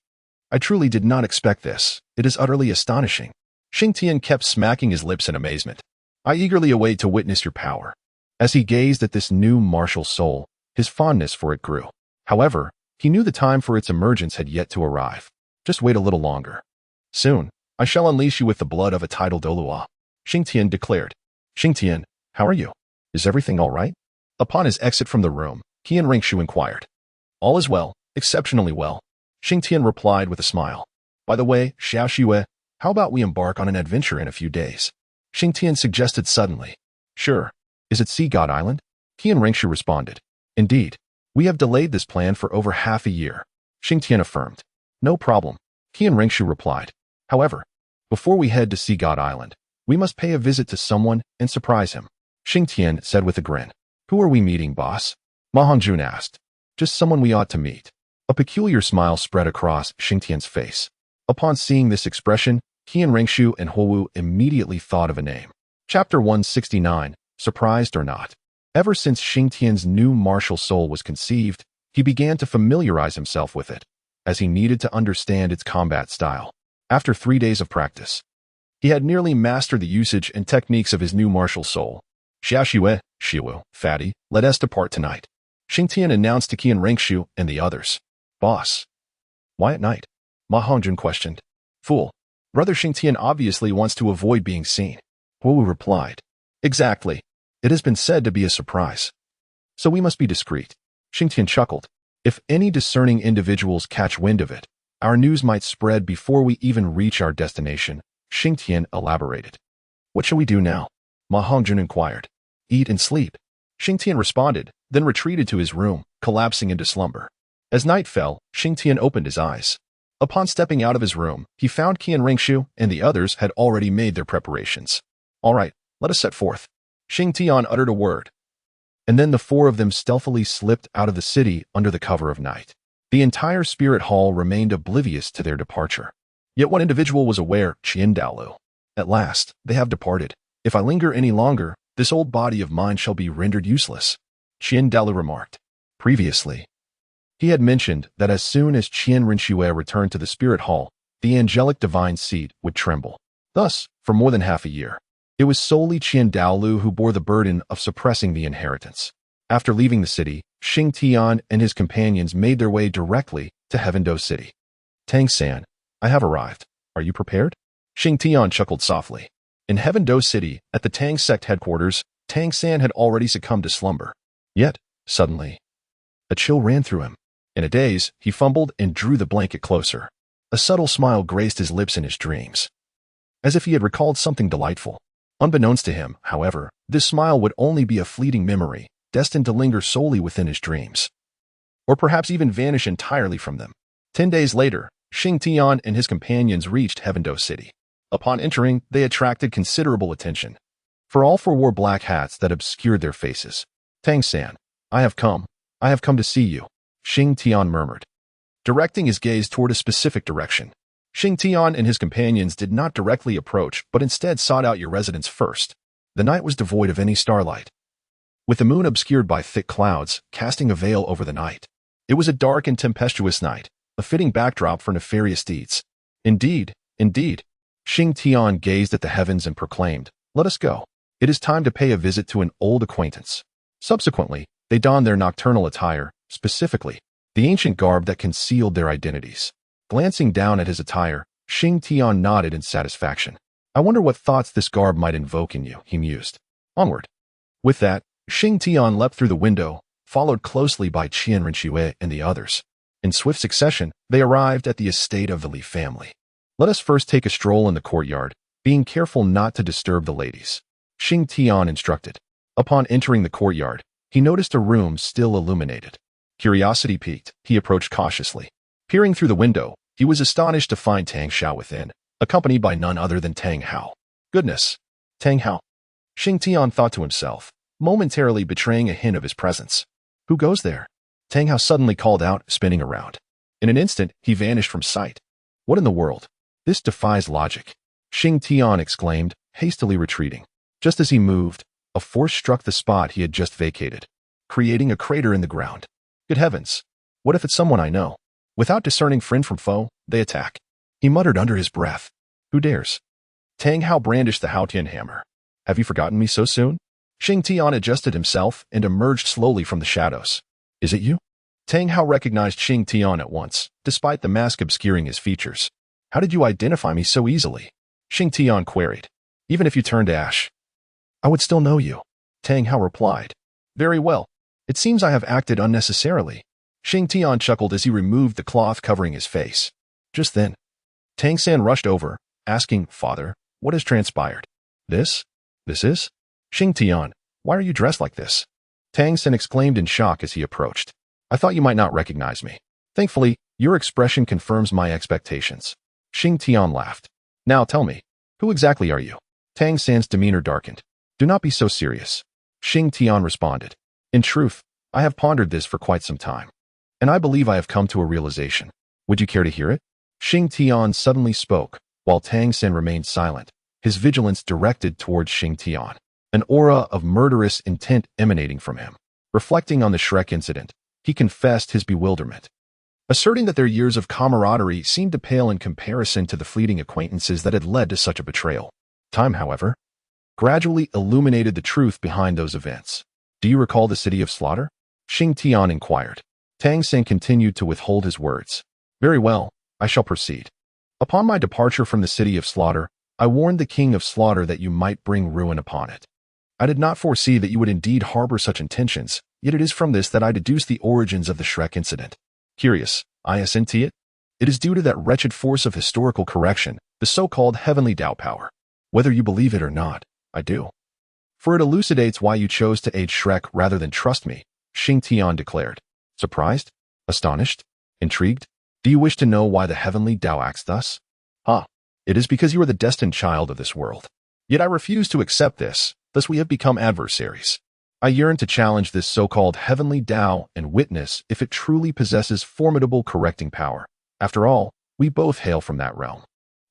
I truly did not expect this. It is utterly astonishing. Xing Tian kept smacking his lips in amazement. I eagerly await to witness your power. As he gazed at this new martial soul, his fondness for it grew. However, he knew the time for its emergence had yet to arrive. Just wait a little longer. Soon, I shall unleash you with the blood of a tidal Douluo, Xing Tian declared. Xing Tian, how are you? Is everything all right? Upon his exit from the room, Qianren Shui inquired. All is well, exceptionally well, Xing Tian replied with a smile. By the way, Xiao Xue, how about we embark on an adventure in a few days? Xing Tian suggested suddenly. Sure. Is it Sea God Island? Qianren Shui responded. Indeed. We have delayed this plan for over half a year, Xing Tian affirmed. No problem, Qianren Shui replied. However, before we head to Sea God Island, we must pay a visit to someone and surprise him, Xing Tian said with a grin. Who are we meeting, boss? Ma Hongjun asked. Just someone we ought to meet. A peculiar smile spread across Xing Tian's face. Upon seeing this expression, Qianren Shui and Huo Wu immediately thought of a name. Chapter 169, Surprised or Not. Ever since Xing Tian's new martial soul was conceived, he began to familiarize himself with it, as he needed to understand its combat style. After 3 days of practice, he had nearly mastered the usage and techniques of his new martial soul. Xiaoxiwe, Shiwu, Fatty, let us depart tonight, Xing Tian announced to Qian Rengshu and the others. Boss. Why at night? Ma Hongjun questioned. Fool. Brother Xing Tian obviously wants to avoid being seen. Wu replied. Exactly. It has been said to be a surprise. So we must be discreet. Xing Tian chuckled. If any discerning individuals catch wind of it, our news might spread before we even reach our destination, Xing Tian elaborated. What shall we do now? Ma Hongjun inquired. Eat and sleep. Xing Tian responded, then retreated to his room, collapsing into slumber. As night fell, Xing Tian opened his eyes. Upon stepping out of his room, he found Qian Rengshu and the others had already made their preparations. All right, let us set forth. Xing Tian uttered a word. And then the four of them stealthily slipped out of the city under the cover of night. The entire spirit hall remained oblivious to their departure. Yet one individual was aware, Douluo. At last, they have departed. If I linger any longer, this old body of mine shall be rendered useless, Douluo remarked. Previously, he had mentioned that as soon as Qian Renshue returned to the spirit hall, the angelic divine seed would tremble. Thus, for more than half a year, it was solely Douluo who bore the burden of suppressing the inheritance. After leaving the city, Xing Tian and his companions made their way directly to Heavendo City. Tang-san, I have arrived. Are you prepared? Xing Tian chuckled softly. In Heavendo City, at the Tang sect headquarters, Tang-san had already succumbed to slumber. Yet, suddenly, a chill ran through him. In a daze, he fumbled and drew the blanket closer. A subtle smile graced his lips in his dreams, as if he had recalled something delightful. Unbeknownst to him, however, this smile would only be a fleeting memory, destined to linger solely within his dreams, or perhaps even vanish entirely from them. 10 days later, Xing Tian and his companions reached Heavendo City. Upon entering, they attracted considerable attention, for all four wore black hats that obscured their faces. Tang-san, I have come to see you, Xing Tian murmured, directing his gaze toward a specific direction. Xing Tian and his companions did not directly approach, but instead sought out your residence first. The night was devoid of any starlight, with the moon obscured by thick clouds, casting a veil over the night. It was a dark and tempestuous night, a fitting backdrop for nefarious deeds. Indeed, indeed. Xing Tian gazed at the heavens and proclaimed, let us go. It is time to pay a visit to an old acquaintance. Subsequently, they donned their nocturnal attire, specifically, the ancient garb that concealed their identities. Glancing down at his attire, Xing Tian nodded in satisfaction. I wonder what thoughts this garb might invoke in you, he mused. Onward. With that, Xing Tian leapt through the window, followed closely by Qian Renshue and the others. In swift succession, they arrived at the estate of the Li family. Let us first take a stroll in the courtyard, being careful not to disturb the ladies, Xing Tian instructed. Upon entering the courtyard, he noticed a room still illuminated. Curiosity piqued, he approached cautiously. Peering through the window, he was astonished to find Tang Xiao within, accompanied by none other than Tang Hao. Goodness! Tang Hao! Xing Tian thought to himself, momentarily betraying a hint of his presence. Who goes there? Tang Hao suddenly called out, spinning around. In an instant, he vanished from sight. What in the world? This defies logic. Xing Tian exclaimed, hastily retreating. Just as he moved, a force struck the spot he had just vacated, creating a crater in the ground. Good heavens! What if it's someone I know? Without discerning friend from foe, they attack. He muttered under his breath. Who dares? Tang Hao brandished the Haotian hammer. Have you forgotten me so soon? Xing Tian adjusted himself and emerged slowly from the shadows. Is it you? Tang Hao recognized Xing Tian at once, despite the mask obscuring his features. How did you identify me so easily? Xing Tian queried. Even if you turned to ash, I would still know you. Tang Hao replied. Very well. It seems I have acted unnecessarily. Xing Tian chuckled as he removed the cloth covering his face. Just then, Tang-san rushed over, asking, Father, what has transpired? This is? Xing Tian, why are you dressed like this? Tang-san exclaimed in shock as he approached. I thought you might not recognize me. Thankfully, your expression confirms my expectations. Xing Tian laughed. Now tell me, who exactly are you? Tang-san's demeanor darkened. Do not be so serious. Xing Tian responded. In truth, I have pondered this for quite some time, and I believe I have come to a realization. Would you care to hear it? Xing Tian suddenly spoke, while Tang-san remained silent. his vigilance directed towards Xing Tian, an aura of murderous intent emanating from him. Reflecting on the Shrek incident, he confessed his bewilderment, asserting that their years of camaraderie seemed to pale in comparison to the fleeting acquaintances that had led to such a betrayal. Time, however, gradually illuminated the truth behind those events. Do you recall the city of slaughter? Xing Tian inquired. Tang Sen continued to withhold his words. Very well, I shall proceed. Upon my departure from the city of slaughter, I warned the king of slaughter that you might bring ruin upon it. I did not foresee that you would indeed harbor such intentions, yet it is from this that I deduce the origins of the Shrek incident. Curious, I assent to it? It is due to that wretched force of historical correction, the so-called heavenly Tao power. Whether you believe it or not, I do. For it elucidates why you chose to aid Shrek rather than trust me, Xing Tian declared. Surprised? Astonished? Intrigued? Do you wish to know why the heavenly Tao acts thus? It is because you are the destined child of this world. Yet I refuse to accept this, thus we have become adversaries. I yearn to challenge this so-called heavenly Tao and witness if it truly possesses formidable correcting power. After all, we both hail from that realm.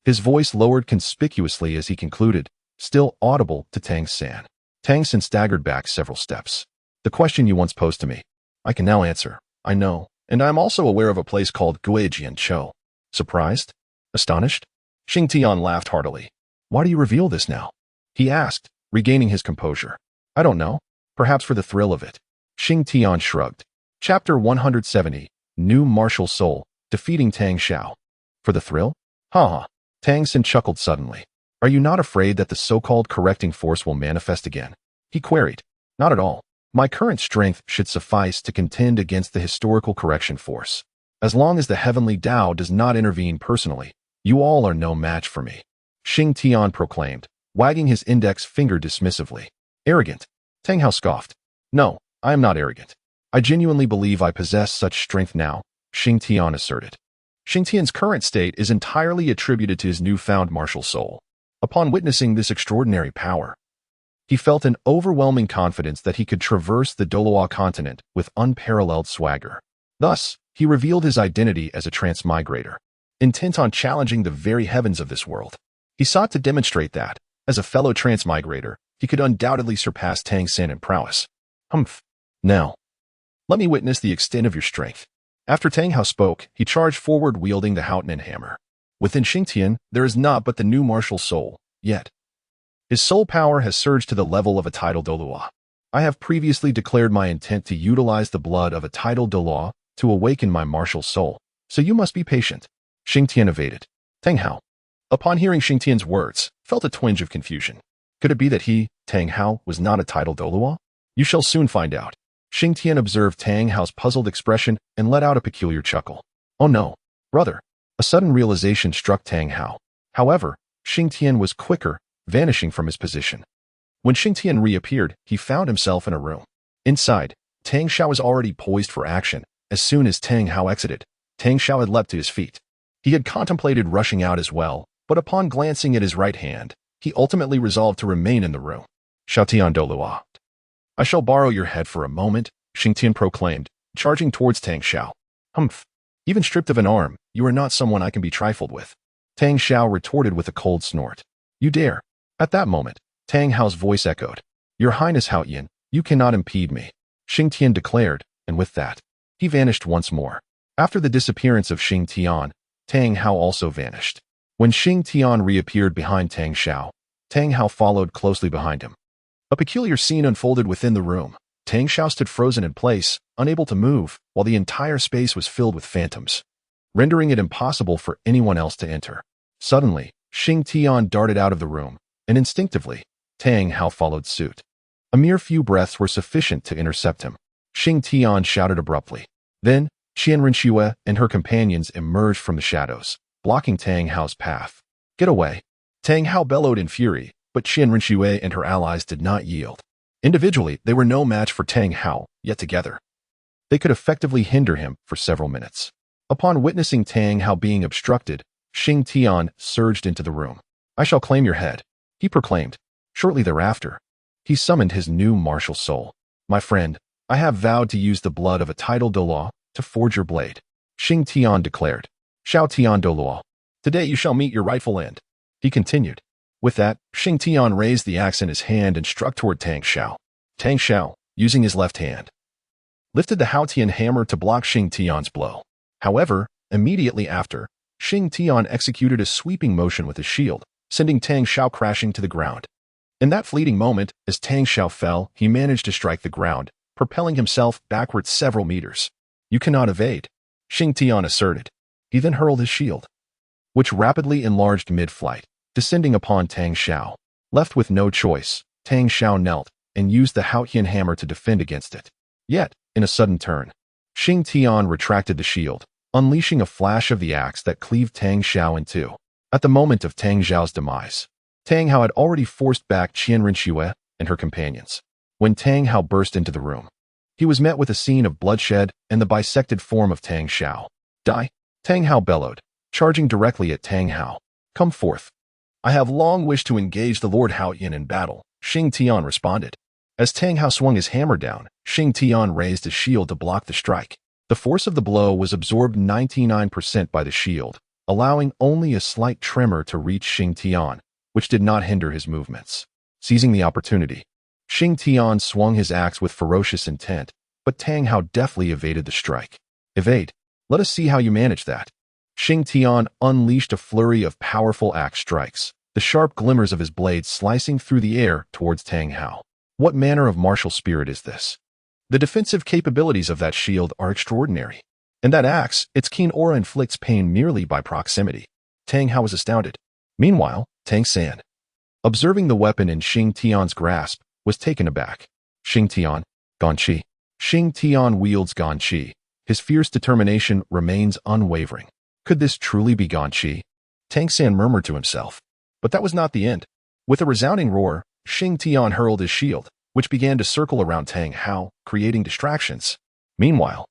His voice lowered conspicuously as he concluded, still audible to Tang San. Tang San staggered back several steps. The question you once posed to me, I can now answer. I know, and I am also aware of a place called Guijianchou. Surprised? Astonished? Xing Tian laughed heartily. Why do you reveal this now? He asked, regaining his composure. I don't know. Perhaps for the thrill of it. Xing Tian shrugged. Chapter 170, New Martial Soul, Defeating Tang Xiao. For the thrill? Ha. Tang Sin chuckled suddenly. Are you not afraid that the so-called correcting force will manifest again? He queried. Not at all. My current strength should suffice to contend against the historical correction force. As long as the heavenly Tao does not intervene personally, you all are no match for me. Xing Tian proclaimed, wagging his index finger dismissively. Arrogant. Tang Hao scoffed. No, I am not arrogant. I genuinely believe I possess such strength now, Xing Tian asserted. Xing Tian's current state is entirely attributed to his newfound martial soul. Upon witnessing this extraordinary power, he felt an overwhelming confidence that he could traverse the Douluo Continent with unparalleled swagger. Thus, he revealed his identity as a transmigrator, intent on challenging the very heavens of this world. He sought to demonstrate that, as a fellow transmigrator, he could undoubtedly surpass Tang San in prowess. Now, let me witness the extent of your strength. After Tang Hao spoke, he charged forward wielding the Houghton hammer. Within Xing Tian, there is not but the new martial soul, yet his soul power has surged to the level of a tidal Douluo. I have previously declared my intent to utilize the blood of a tidal Douluo to awaken my martial soul, so you must be patient. Xing Tian evaded. Tang Hao, upon hearing Xing Tian's words, felt a twinge of confusion. Could it be that he, Tang Hao, was not a tidal Douluo? You shall soon find out. Xing Tian observed Tang Hao's puzzled expression and let out a peculiar chuckle. Oh no, brother. A sudden realization struck Tang Hao. However, Xing Tian was quicker, vanishing from his position. When Xing Tian reappeared, he found himself in a room. Inside, Tang Xiao was already poised for action. As soon as Tang Hao exited, Tang Xiao had leapt to his feet. He had contemplated rushing out as well, but upon glancing at his right hand, he ultimately resolved to remain in the room. Xiaotian Douluo. I shall borrow your head for a moment, Xing Tian proclaimed, charging towards Tang Xiao. Even stripped of an arm, you are not someone I can be trifled with. Tang Xiao retorted with a cold snort. You dare. At that moment, Tang Hao's voice echoed. Your Highness Haotian, you cannot impede me, Xing Tian declared, and with that, he vanished once more. After the disappearance of Xing Tian, Tang Hao also vanished. When Xing Tian reappeared behind Tang Xiao, Tang Hao followed closely behind him. A peculiar scene unfolded within the room. Tang Xiao stood frozen in place, unable to move, while the entire space was filled with phantoms, rendering it impossible for anyone else to enter. Suddenly, Xing Tian darted out of the room, and instinctively, Tang Hao followed suit. A mere few breaths were sufficient to intercept him. Xing Tian shouted abruptly. Then, Qian Renxue and her companions emerged from the shadows, blocking Tang Hao's path. Get away! Tang Hao bellowed in fury, but Qian Renxue and her allies did not yield. Individually, they were no match for Tang Hao, yet together they could effectively hinder him for several minutes. Upon witnessing Tang Hao being obstructed, Xing Tian surged into the room. I shall claim your head, he proclaimed. Shortly thereafter, he summoned his new martial soul. My friend, I have vowed to use the blood of a tidal Douluo to forge your blade, Xing Tian declared. Xiao Tian Douluo. Today you shall meet your rightful end, he continued. With that, Xing Tian raised the axe in his hand and struck toward Tang Xiao. Tang Xiao, using his left hand, lifted the Haotian hammer to block Xing Tian's blow. However, immediately after, Xing Tian executed a sweeping motion with his shield, sending Tang Xiao crashing to the ground. In that fleeting moment, as Tang Xiao fell, he managed to strike the ground, propelling himself backwards several meters. "You cannot evade," Xing Tian asserted. He then hurled his shield, which rapidly enlarged mid-flight, descending upon Tang Xiao. Left with no choice, Tang Xiao knelt and used the Haotian hammer to defend against it. Yet, in a sudden turn, Xing Tian retracted the shield, unleashing a flash of the axe that cleaved Tang Xiao in two. At the moment of Tang Xiao's demise, Tang Hao had already forced back Qianren Xue and her companions. When Tang Hao burst into the room, he was met with a scene of bloodshed and the bisected form of Tang Xiao. "Die!" Tang Hao bellowed, charging directly at Tang Hao. "Come forth." "I have long wished to engage the Lord Haotian in battle," Xing Tian responded. As Tang Hao swung his hammer down, Xing Tian raised his shield to block the strike. The force of the blow was absorbed 99% by the shield, allowing only a slight tremor to reach Xing Tian, which did not hinder his movements. Seizing the opportunity, Xing Tian swung his axe with ferocious intent, but Tang Hao deftly evaded the strike. "Evade. Let us see how you manage that." Xing Tian unleashed a flurry of powerful axe strikes, the sharp glimmers of his blade slicing through the air towards Tang Hao. What manner of martial spirit is this? The defensive capabilities of that shield are extraordinary. And that axe, its keen aura inflicts pain merely by proximity. Tang Hao was astounded. Meanwhile, Tang San, observing the weapon in Xing Tian's grasp, was taken aback. "Xing Tian, Ganqi." Xing Tian wields Ganqi. His fierce determination remains unwavering. Could this truly be Ganqi? Tang San murmured to himself. But that was not the end. With a resounding roar, Xing Tian hurled his shield, which began to circle around Tang Hao, creating distractions. Meanwhile,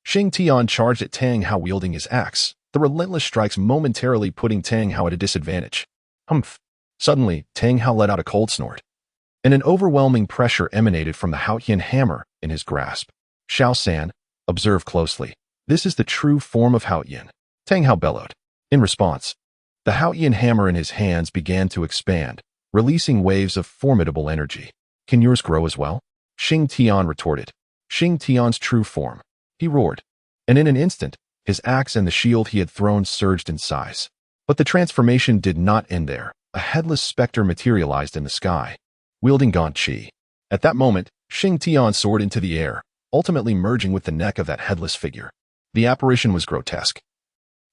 Xing Tian charged at Tang Hao wielding his axe, the relentless strikes momentarily putting Tang Hao at a disadvantage. Humph! Suddenly, Tang Hao let out a cold snort, and an overwhelming pressure emanated from the Haotian hammer in his grasp. "Xiao San, observe closely. This is the true form of Haotian," Tang Hao bellowed. In response, the Haotian hammer in his hands began to expand, releasing waves of formidable energy. "Can yours grow as well?" Xing Tian retorted. "Xing Tian's true form," he roared, and in an instant, his axe and the shield he had thrown surged in size. But the transformation did not end there. A headless specter materialized in the sky, wielding Ganqi. At that moment, Xing Tian soared into the air, ultimately merging with the neck of that headless figure. The apparition was grotesque.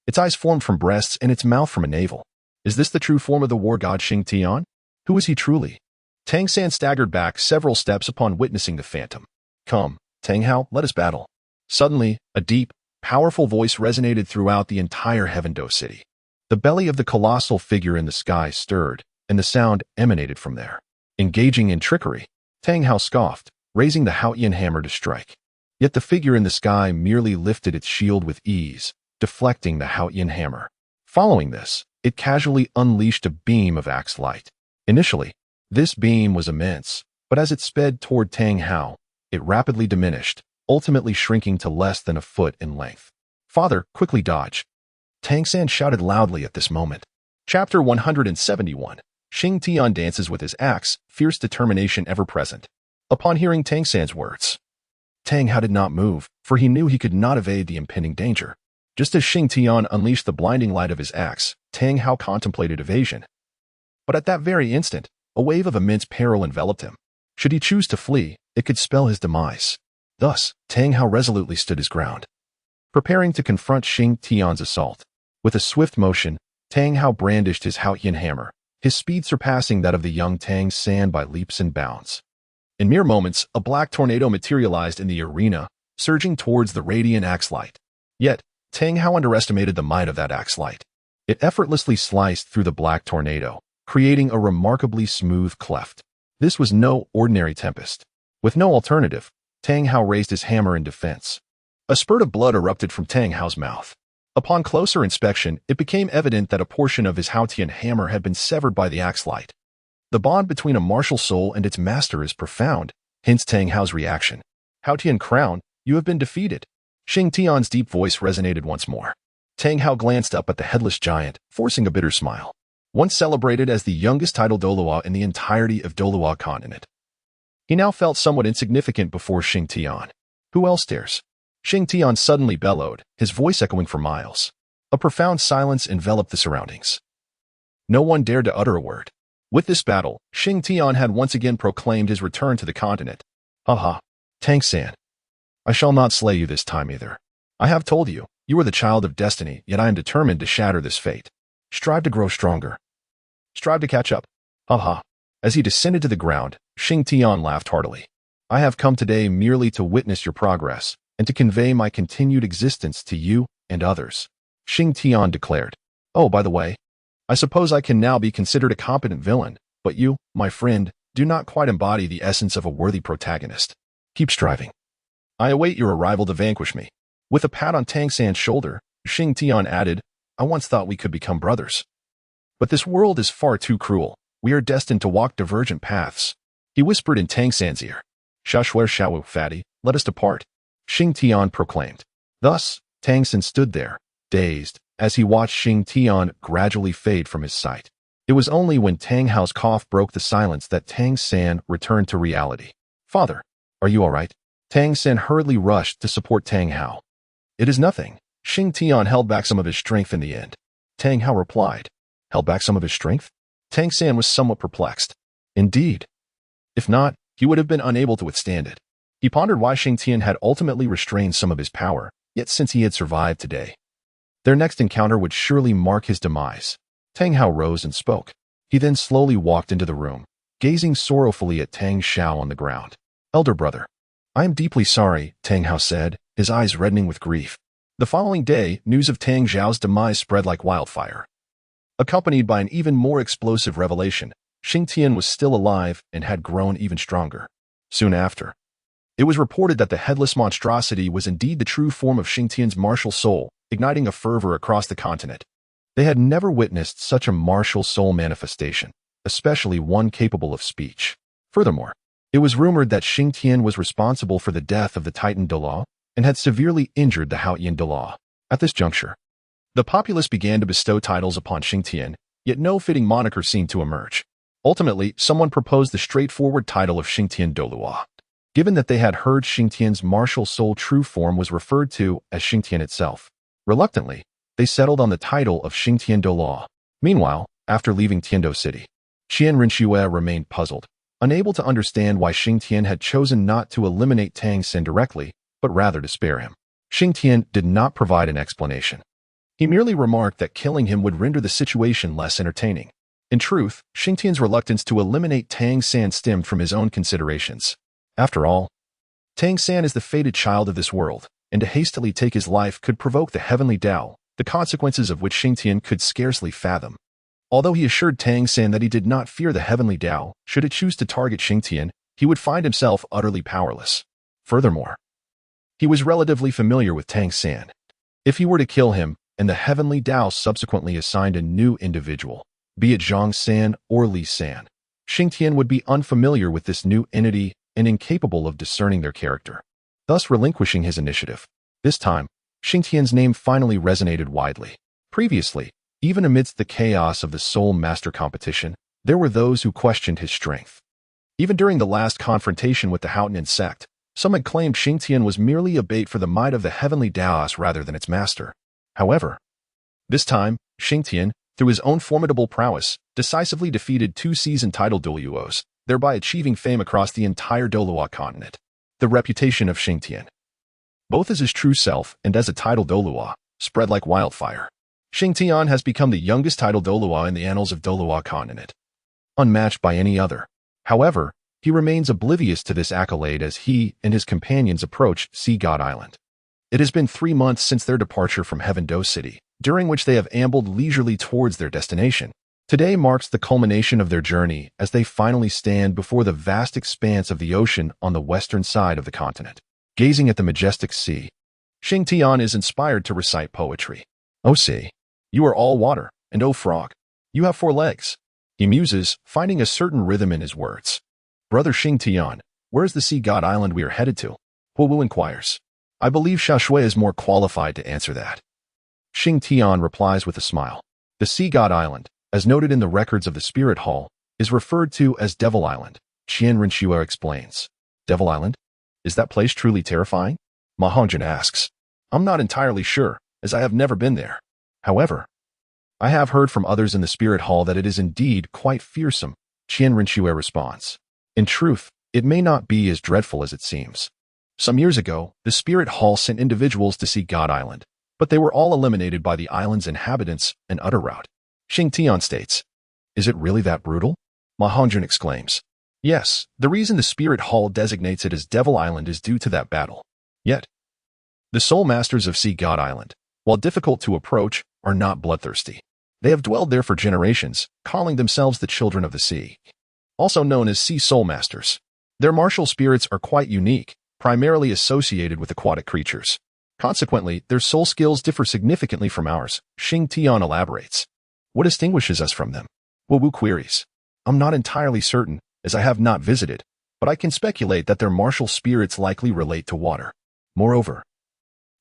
Its eyes formed from breasts and its mouth from a navel. Is this the true form of the war god Xing Tian? Who is he truly? Tang San staggered back several steps upon witnessing the phantom. "Come, Tang Hao, let us battle." Suddenly, a deep, powerful voice resonated throughout the entire Heavendo city. The belly of the colossal figure in the sky stirred, and the sound emanated from there. Engaging in trickery, Tang Hao scoffed, raising the Haotian hammer to strike. Yet the figure in the sky merely lifted its shield with ease, deflecting the Haotian hammer. Following this, it casually unleashed a beam of axe light. Initially, this beam was immense, but as it sped toward Tang Hao, it rapidly diminished, ultimately shrinking to less than a foot in length. "Father, quickly dodge!" Tang San shouted loudly at this moment. Chapter 171. Xing Tian dances with his axe, fierce determination ever present. Upon hearing Tang San's words, Tang Hao did not move, for he knew he could not evade the impending danger. Just as Xing Tian unleashed the blinding light of his axe, Tang Hao contemplated evasion. But at that very instant, a wave of immense peril enveloped him. Should he choose to flee, it could spell his demise. Thus, Tang Hao resolutely stood his ground, preparing to confront Xing Tian's assault. With a swift motion, Tang Hao brandished his Haotian hammer, his speed surpassing that of the young Tang San by leaps and bounds. In mere moments, a black tornado materialized in the arena, surging towards the radiant axe light. Yet, Tang Hao underestimated the might of that axe light. It effortlessly sliced through the black tornado, creating a remarkably smooth cleft. This was no ordinary tempest. With no alternative, Tang Hao raised his hammer in defense. A spurt of blood erupted from Tang Hao's mouth. Upon closer inspection, it became evident that a portion of his Haotian hammer had been severed by the axe light. The bond between a martial soul and its master is profound, hence Tang Hao's reaction. "Haotian crown, you have been defeated." Xing Tian's deep voice resonated once more. Tang Hao glanced up at the headless giant, forcing a bitter smile. once celebrated as the youngest title Douluo in the entirety of Douluo Continent. He now felt somewhat insignificant before Xing Tian. Who else dares? Xing Tian suddenly bellowed, his voice echoing for miles. A profound silence enveloped the surroundings. No one dared to utter a word. With this battle, Xing Tian had once again proclaimed his return to the continent. Haha, Tang-san. I shall not slay you this time either. I have told you, you are the child of destiny, yet I am determined to shatter this fate. Strive to grow stronger. Strive to catch up. Haha. As he descended to the ground, Xing Tian laughed heartily. I have come today merely to witness your progress, and to convey my continued existence to you and others. Xing Tian declared. Oh, by the way, I suppose I can now be considered a competent villain, but you, my friend, do not quite embody the essence of a worthy protagonist. Keep striving. I await your arrival to vanquish me. With a pat on Tang-san's shoulder, Xing Tian added, I once thought we could become brothers. But this world is far too cruel. We are destined to walk divergent paths. He whispered in Tang-san's ear. Shao, fatty, let us depart. Xing Tian proclaimed. Thus, Tang-san stood there, dazed, as he watched Xing Tian gradually fade from his sight. It was only when Tang Hao's cough broke the silence that Tang-san returned to reality. Father, are you all right? Tang-san hurriedly rushed to support Tang Hao. It is nothing. Xing Tian held back some of his strength in the end. Tang Hao replied. Held back some of his strength? Tang-san was somewhat perplexed. Indeed. If not, he would have been unable to withstand it. He pondered why Xing Tian had ultimately restrained some of his power, yet since he had survived today, their next encounter would surely mark his demise. Tang Hao rose and spoke. He then slowly walked into the room, gazing sorrowfully at Tang Xiao on the ground. Elder brother. I am deeply sorry, Tang Hao said, his eyes reddening with grief. The following day, news of Tang Xiao's demise spread like wildfire. Accompanied by an even more explosive revelation, Xing Tian was still alive and had grown even stronger. Soon after, it was reported that the headless monstrosity was indeed the true form of Xing Tian's martial soul, igniting a fervor across the continent. They had never witnessed such a martial soul manifestation, especially one capable of speech. Furthermore, it was rumored that Xing Tian was responsible for the death of the Titan Douluo and had severely injured the Haotian Douluo. At this juncture, the populace began to bestow titles upon Xing Tian, yet no fitting moniker seemed to emerge. Ultimately, someone proposed the straightforward title of Xing Tian Douluo. Given that they had heard Xing Tian's martial soul true form was referred to as Xing Tian itself, reluctantly, they settled on the title of Xing Tian Douluo. Meanwhile, after leaving Tiando City, Qian Rinxue remained puzzled, unable to understand why Xing Tian had chosen not to eliminate Tang Sen directly, but rather to spare him. Xing Tian did not provide an explanation. He merely remarked that killing him would render the situation less entertaining. In truth, Xing Tian's reluctance to eliminate Tang San stemmed from his own considerations. After all, Tang San is the fated child of this world, and to hastily take his life could provoke the heavenly Tao, the consequences of which Xing Tian could scarcely fathom. Although he assured Tang San that he did not fear the heavenly Tao, should it choose to target Xing Tian, he would find himself utterly powerless. Furthermore, he was relatively familiar with Tang San. If he were to kill him, and the heavenly Tao subsequently assigned a new individual, be it Zhang San or Li San, Xing Tian would be unfamiliar with this new entity and incapable of discerning their character, thus relinquishing his initiative. This time, Xing Tian's name finally resonated widely. Previously, even amidst the chaos of the Soul Master competition, there were those who questioned his strength. Even during the last confrontation with the Haotian sect, some had claimed Xing Tian was merely a bait for the might of the heavenly Taoist rather than its master. However, this time, Xing Tian, through his own formidable prowess, decisively defeated two seasoned title Douluos, thereby achieving fame across the entire Douluo Continent. The reputation of Xing Tian, both as his true self and as a title Douluo, spread like wildfire. Xing Tian has become the youngest title Douluo in the annals of Douluo Continent, unmatched by any other. However, he remains oblivious to this accolade as he and his companions approach Sea God Island. It has been 3 months since their departure from Heaven Do City, during which they have ambled leisurely towards their destination. Today marks the culmination of their journey as they finally stand before the vast expanse of the ocean on the western side of the continent. Gazing at the majestic sea, Xing Tian is inspired to recite poetry. O sea, you are all water, and O frog, you have 4 legs. He muses, finding a certain rhythm in his words. Brother Xing Tian, where is the Sea God Island we are headed to? Wu inquires. I believe Xiaoshui is more qualified to answer that. Xing Tian replies with a smile. The Sea God Island, as noted in the records of the Spirit Hall, is referred to as Devil Island. Qian Rinxue explains. Devil Island? Is that place truly terrifying? Ma Hongjun asks. I'm not entirely sure, as I have never been there. However, I have heard from others in the Spirit Hall that it is indeed quite fearsome, Qian Rinxue responds. In truth, it may not be as dreadful as it seems. Some years ago, the Spirit Hall sent individuals to see God Island, but they were all eliminated by the island's inhabitants and utter rout. Xing Tian states. Is it really that brutal? Ma Hongjun exclaims. Yes, the reason the Spirit Hall designates it as Devil Island is due to that battle. Yet, the Soul Masters of Sea God Island, while difficult to approach, are not bloodthirsty. They have dwelled there for generations, calling themselves the Children of the Sea, also known as Sea Soul Masters. Their martial spirits are quite unique, primarily associated with aquatic creatures. Consequently, their soul skills differ significantly from ours, Xing Tian elaborates. What distinguishes us from them? Wu queries. I'm not entirely certain, as I have not visited, but I can speculate that their martial spirits likely relate to water. Moreover,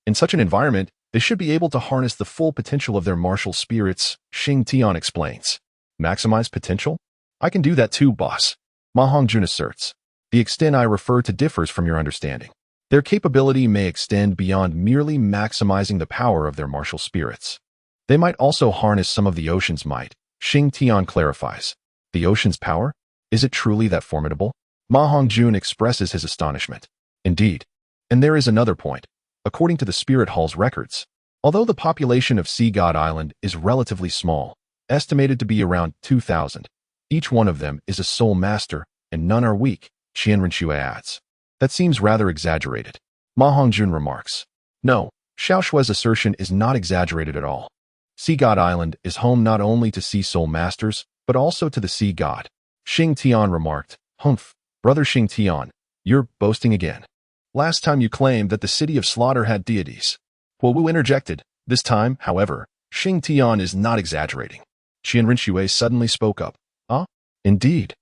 in such an environment, they should be able to harness the full potential of their martial spirits, Xing Tian explains. Maximize potential? I can do that too, boss. Ma Hongjun asserts. The extent I refer to differs from your understanding. Their capability may extend beyond merely maximizing the power of their martial spirits. They might also harness some of the ocean's might, Xing Tian clarifies. The ocean's power? Is it truly that formidable? Ma Hongjun expresses his astonishment. Indeed. And there is another point. According to the Spirit Hall's records, although the population of Sea God Island is relatively small, estimated to be around 2,000, each one of them is a soul master, and none are weak, Qian Rinxue adds. That seems rather exaggerated. Ma Hongjun remarks. No, Xiaoshui's assertion is not exaggerated at all. Sea God Island is home not only to sea soul masters, but also to the sea god. Xing Tian remarked. Humph, brother Xing Tian, you're boasting again. Last time you claimed that the city of Slaughter had deities. Wu interjected. This time, however, Xing Tian is not exaggerating. Qian Rinxue suddenly spoke up. Indeed.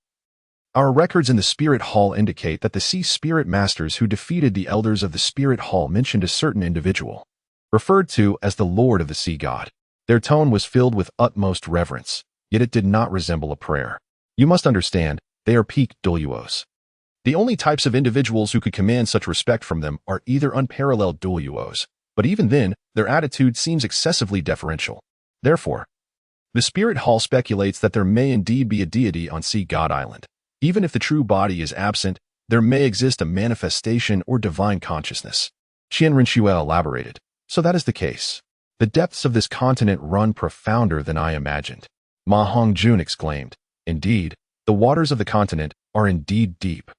Our records in the Spirit Hall indicate that the Sea Spirit Masters who defeated the Elders of the Spirit Hall mentioned a certain individual, referred to as the Lord of the Sea God. Their tone was filled with utmost reverence, yet it did not resemble a prayer. You must understand, they are peak Douluos. The only types of individuals who could command such respect from them are either unparalleled Douluos, but even then, their attitude seems excessively deferential. Therefore, the Spirit Hall speculates that there may indeed be a deity on Sea God Island. Even if the true body is absent, there may exist a manifestation or divine consciousness. Qian Rinxue elaborated. So that is the case. The depths of this continent run profounder than I imagined. Ma Hongjun exclaimed. Indeed, the waters of the continent are indeed deep.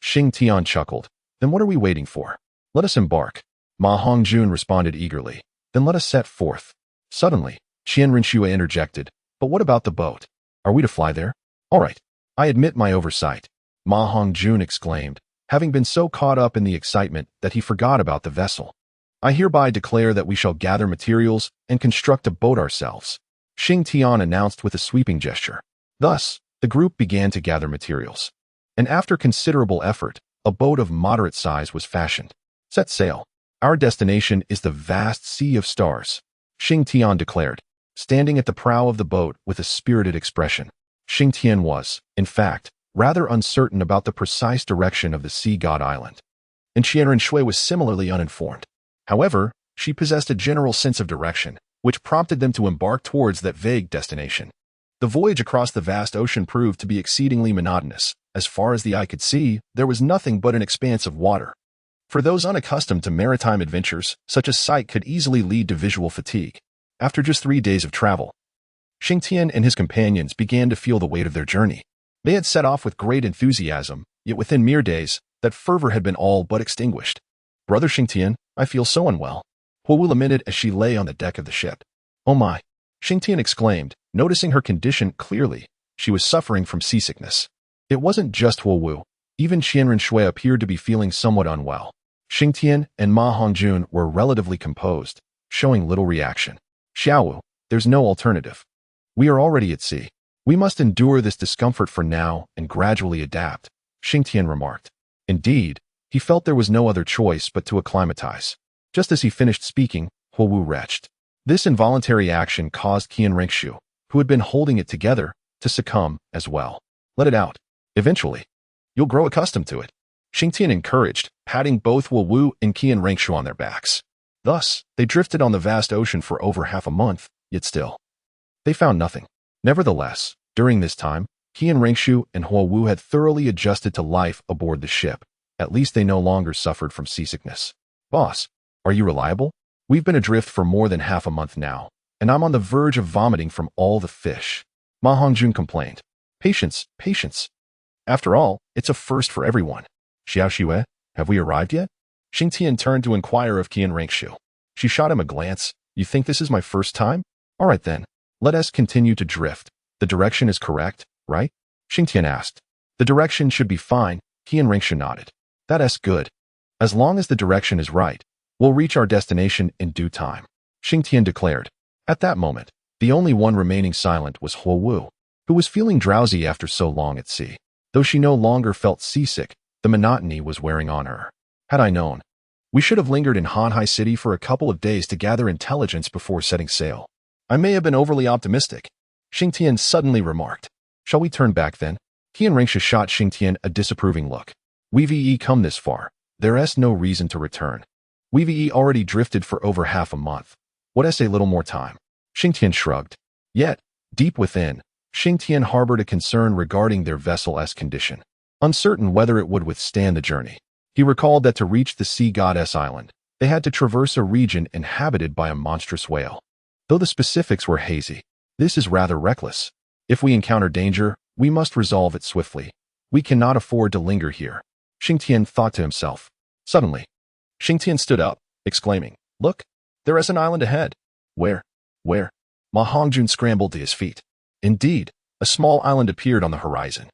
Xing Tian chuckled. Then what are we waiting for? Let us embark. Ma Hongjun responded eagerly. Then let us set forth. Suddenly, Qian Rinxue interjected. But what about the boat? Are we to fly there? All right. I admit my oversight. Ma Hongjun exclaimed, having been so caught up in the excitement that he forgot about the vessel. I hereby declare that we shall gather materials and construct a boat ourselves. Xing Tian announced with a sweeping gesture. Thus, the group began to gather materials. And after considerable effort, a boat of moderate size was fashioned. Set sail. Our destination is the vast sea of stars, Xing Tian declared, standing at the prow of the boat with a spirited expression. Xing Tian was, in fact, rather uncertain about the precise direction of the Sea God Island. And Qian Rinxue was similarly uninformed. However, she possessed a general sense of direction, which prompted them to embark towards that vague destination. The voyage across the vast ocean proved to be exceedingly monotonous. As far as the eye could see, there was nothing but an expanse of water. For those unaccustomed to maritime adventures, such a sight could easily lead to visual fatigue. After just 3 days of travel, Xing Tian and his companions began to feel the weight of their journey. They had set off with great enthusiasm, yet within mere days, that fervor had been all but extinguished. Brother Xing Tian, I feel so unwell, Wu lamented as she lay on the deck of the ship. Oh my, Xing Tian exclaimed, noticing her condition clearly. She was suffering from seasickness. It wasn't just Wu. Even Qian Rinxue appeared to be feeling somewhat unwell. Xing Tian and Ma Hongjun were relatively composed, showing little reaction. Xiaowu, there's no alternative. We are already at sea. We must endure this discomfort for now and gradually adapt, Xing Tian remarked. Indeed, he felt there was no other choice but to acclimatize. Just as he finished speaking, Wu retched. This involuntary action caused Qian Rinxue, who had been holding it together, to succumb as well. Let it out. Eventually, you'll grow accustomed to it. Xing Tian encouraged, patting both Wu Wu and Qian Rengshu on their backs. Thus, they drifted on the vast ocean for over half a month, yet still, they found nothing. Nevertheless, during this time, Qian Rengshu and Huo Wu had thoroughly adjusted to life aboard the ship. At least they no longer suffered from seasickness. Boss, are you reliable? We've been adrift for more than half a month now, and I'm on the verge of vomiting from all the fish. Ma Hongjun complained. Patience, patience. After all, it's a first for everyone. Xiao Xue, have we arrived yet? Xing Tian turned to inquire of Qian Rengshu. She shot him a glance. You think this is my first time? All right then. Let us continue to drift. The direction is correct, right? Xing Tian asked. The direction should be fine. Qian Rengshu nodded. That's good. As long as the direction is right, we'll reach our destination in due time. Xing Tian declared. At that moment, the only one remaining silent was Huo Wu, who was feeling drowsy after so long at sea. Though she no longer felt seasick, the monotony was wearing on her. Had I known, we should have lingered in Hanhai City for a couple of days to gather intelligence before setting sail. I may have been overly optimistic. Xing Tian suddenly remarked. Shall we turn back then? Qian Rengshu shot Xing Tian a disapproving look. We've come this far. There's no reason to return. We've already drifted for over half a month. What's a little more time? Xing Tian shrugged. Yet, deep within, Xing Tian harbored a concern regarding their vessel's condition, uncertain whether it would withstand the journey. He recalled that to reach the sea goddess island, they had to traverse a region inhabited by a monstrous whale. Though the specifics were hazy, this is rather reckless. If we encounter danger, we must resolve it swiftly. We cannot afford to linger here. Xing Tian thought to himself. Suddenly, Xing Tian stood up, exclaiming, Look, there is an island ahead. Where? Where? Ma Hongjun scrambled to his feet. Indeed, a small island appeared on the horizon.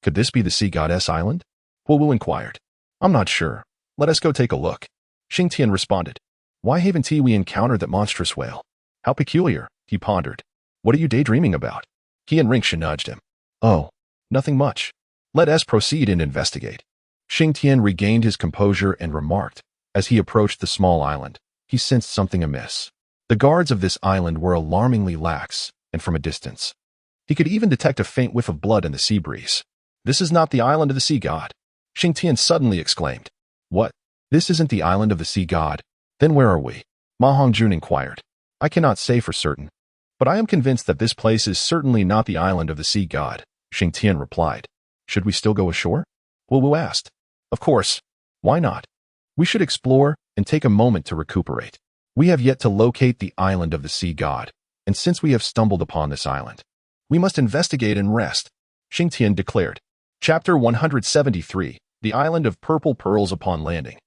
Could this be the sea goddess island? Huo Wu inquired. I'm not sure. Let us go take a look. Xing Tian responded. Why haven't we encountered that monstrous whale? How peculiar, he pondered. What are you daydreaming about? Qian Rengshu nudged him. Oh, nothing much. Let us proceed and investigate. Xing Tian regained his composure and remarked. As he approached the small island, he sensed something amiss. The guards of this island were alarmingly lax, and from a distance, he could even detect a faint whiff of blood in the sea breeze. This is not the island of the sea god. Xing Tian suddenly exclaimed. What? This isn't the island of the sea god? Then where are we? Ma Hongjun inquired. I cannot say for certain, but I am convinced that this place is certainly not the island of the sea god, Xing Tian replied. Should we still go ashore? Huo Wu asked. Of course. Why not? We should explore and take a moment to recuperate. We have yet to locate the island of the sea god, and since we have stumbled upon this island, we must investigate and rest, Xing Tian declared. Chapter 173, The Island of Purple Pearls Upon Landing.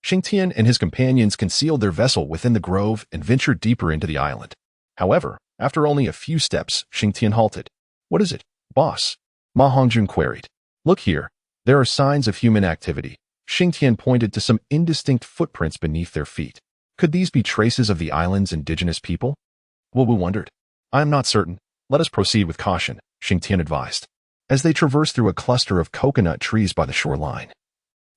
Xing Tian and his companions concealed their vessel within the grove and ventured deeper into the island. However, after only a few steps, Xing Tian halted. What is it, boss? Ma Hongjun queried. Look here. There are signs of human activity. Xing Tian pointed to some indistinct footprints beneath their feet. Could these be traces of the island's indigenous people? Huo Wu wondered. I am not certain. Let us proceed with caution, Xing Tian advised. As they traversed through a cluster of coconut trees by the shoreline,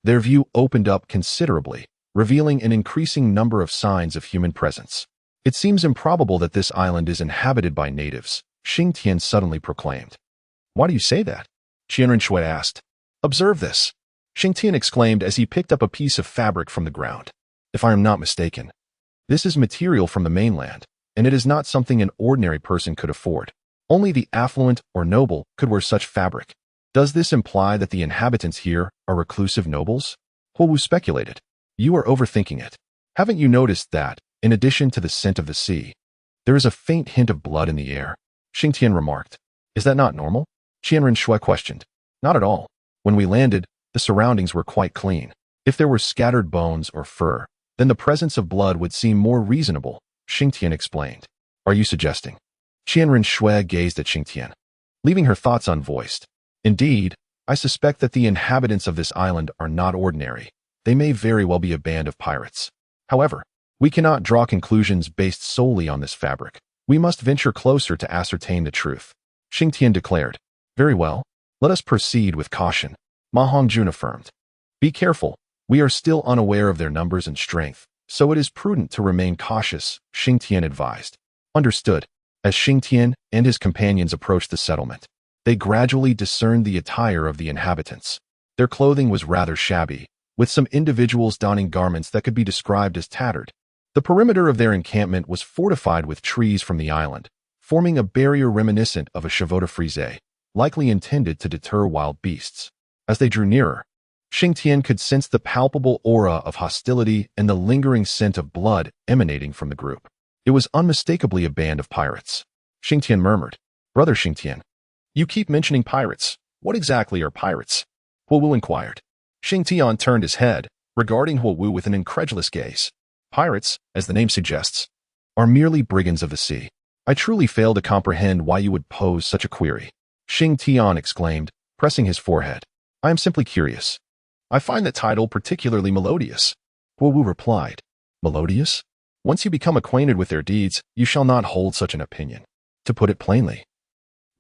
their view opened up considerably, revealing an increasing number of signs of human presence. It seems improbable that this island is inhabited by natives, Xing Tian suddenly proclaimed. Why do you say that? Qian Rengshu asked. Observe this, Xing Tian exclaimed as he picked up a piece of fabric from the ground. If I am not mistaken, this is material from the mainland, and it is not something an ordinary person could afford. Only the affluent or noble could wear such fabric. Does this imply that the inhabitants here are reclusive nobles? Huo Wu speculated. You are overthinking it. Haven't you noticed that, in addition to the scent of the sea, there is a faint hint of blood in the air? Xing Tian remarked. Is that not normal? Qian Rengshu questioned. Not at all. When we landed, the surroundings were quite clean. If there were scattered bones or fur, then the presence of blood would seem more reasonable, Xing Tian explained. Are you suggesting? Qian Rengshu gazed at Xing Tian, leaving her thoughts unvoiced. Indeed, I suspect that the inhabitants of this island are not ordinary. They may very well be a band of pirates. However, we cannot draw conclusions based solely on this fabric. We must venture closer to ascertain the truth, Xing Tian declared. Very well. Let us proceed with caution, Ma Hongjun affirmed. Be careful. We are still unaware of their numbers and strength, so it is prudent to remain cautious, Xing Tian advised. Understood. As Xing Tian and his companions approached the settlement, they gradually discerned the attire of the inhabitants. Their clothing was rather shabby, with some individuals donning garments that could be described as tattered. The perimeter of their encampment was fortified with trees from the island, forming a barrier reminiscent of a chevaux frise, likely intended to deter wild beasts. As they drew nearer, Xing Tian could sense the palpable aura of hostility and the lingering scent of blood emanating from the group. It was unmistakably a band of pirates. Xing Tian murmured, "Brother Xing Tian, you keep mentioning pirates. What exactly are pirates?" Huo Wu inquired. Xing Tian turned his head, regarding Huo Wu with an incredulous gaze. "Pirates, as the name suggests, are merely brigands of the sea. I truly fail to comprehend why you would pose such a query," Xing Tian exclaimed, pressing his forehead. "I am simply curious. I find that title particularly melodious." Huo Wu replied, "Melodious? Once you become acquainted with their deeds, you shall not hold such an opinion. To put it plainly,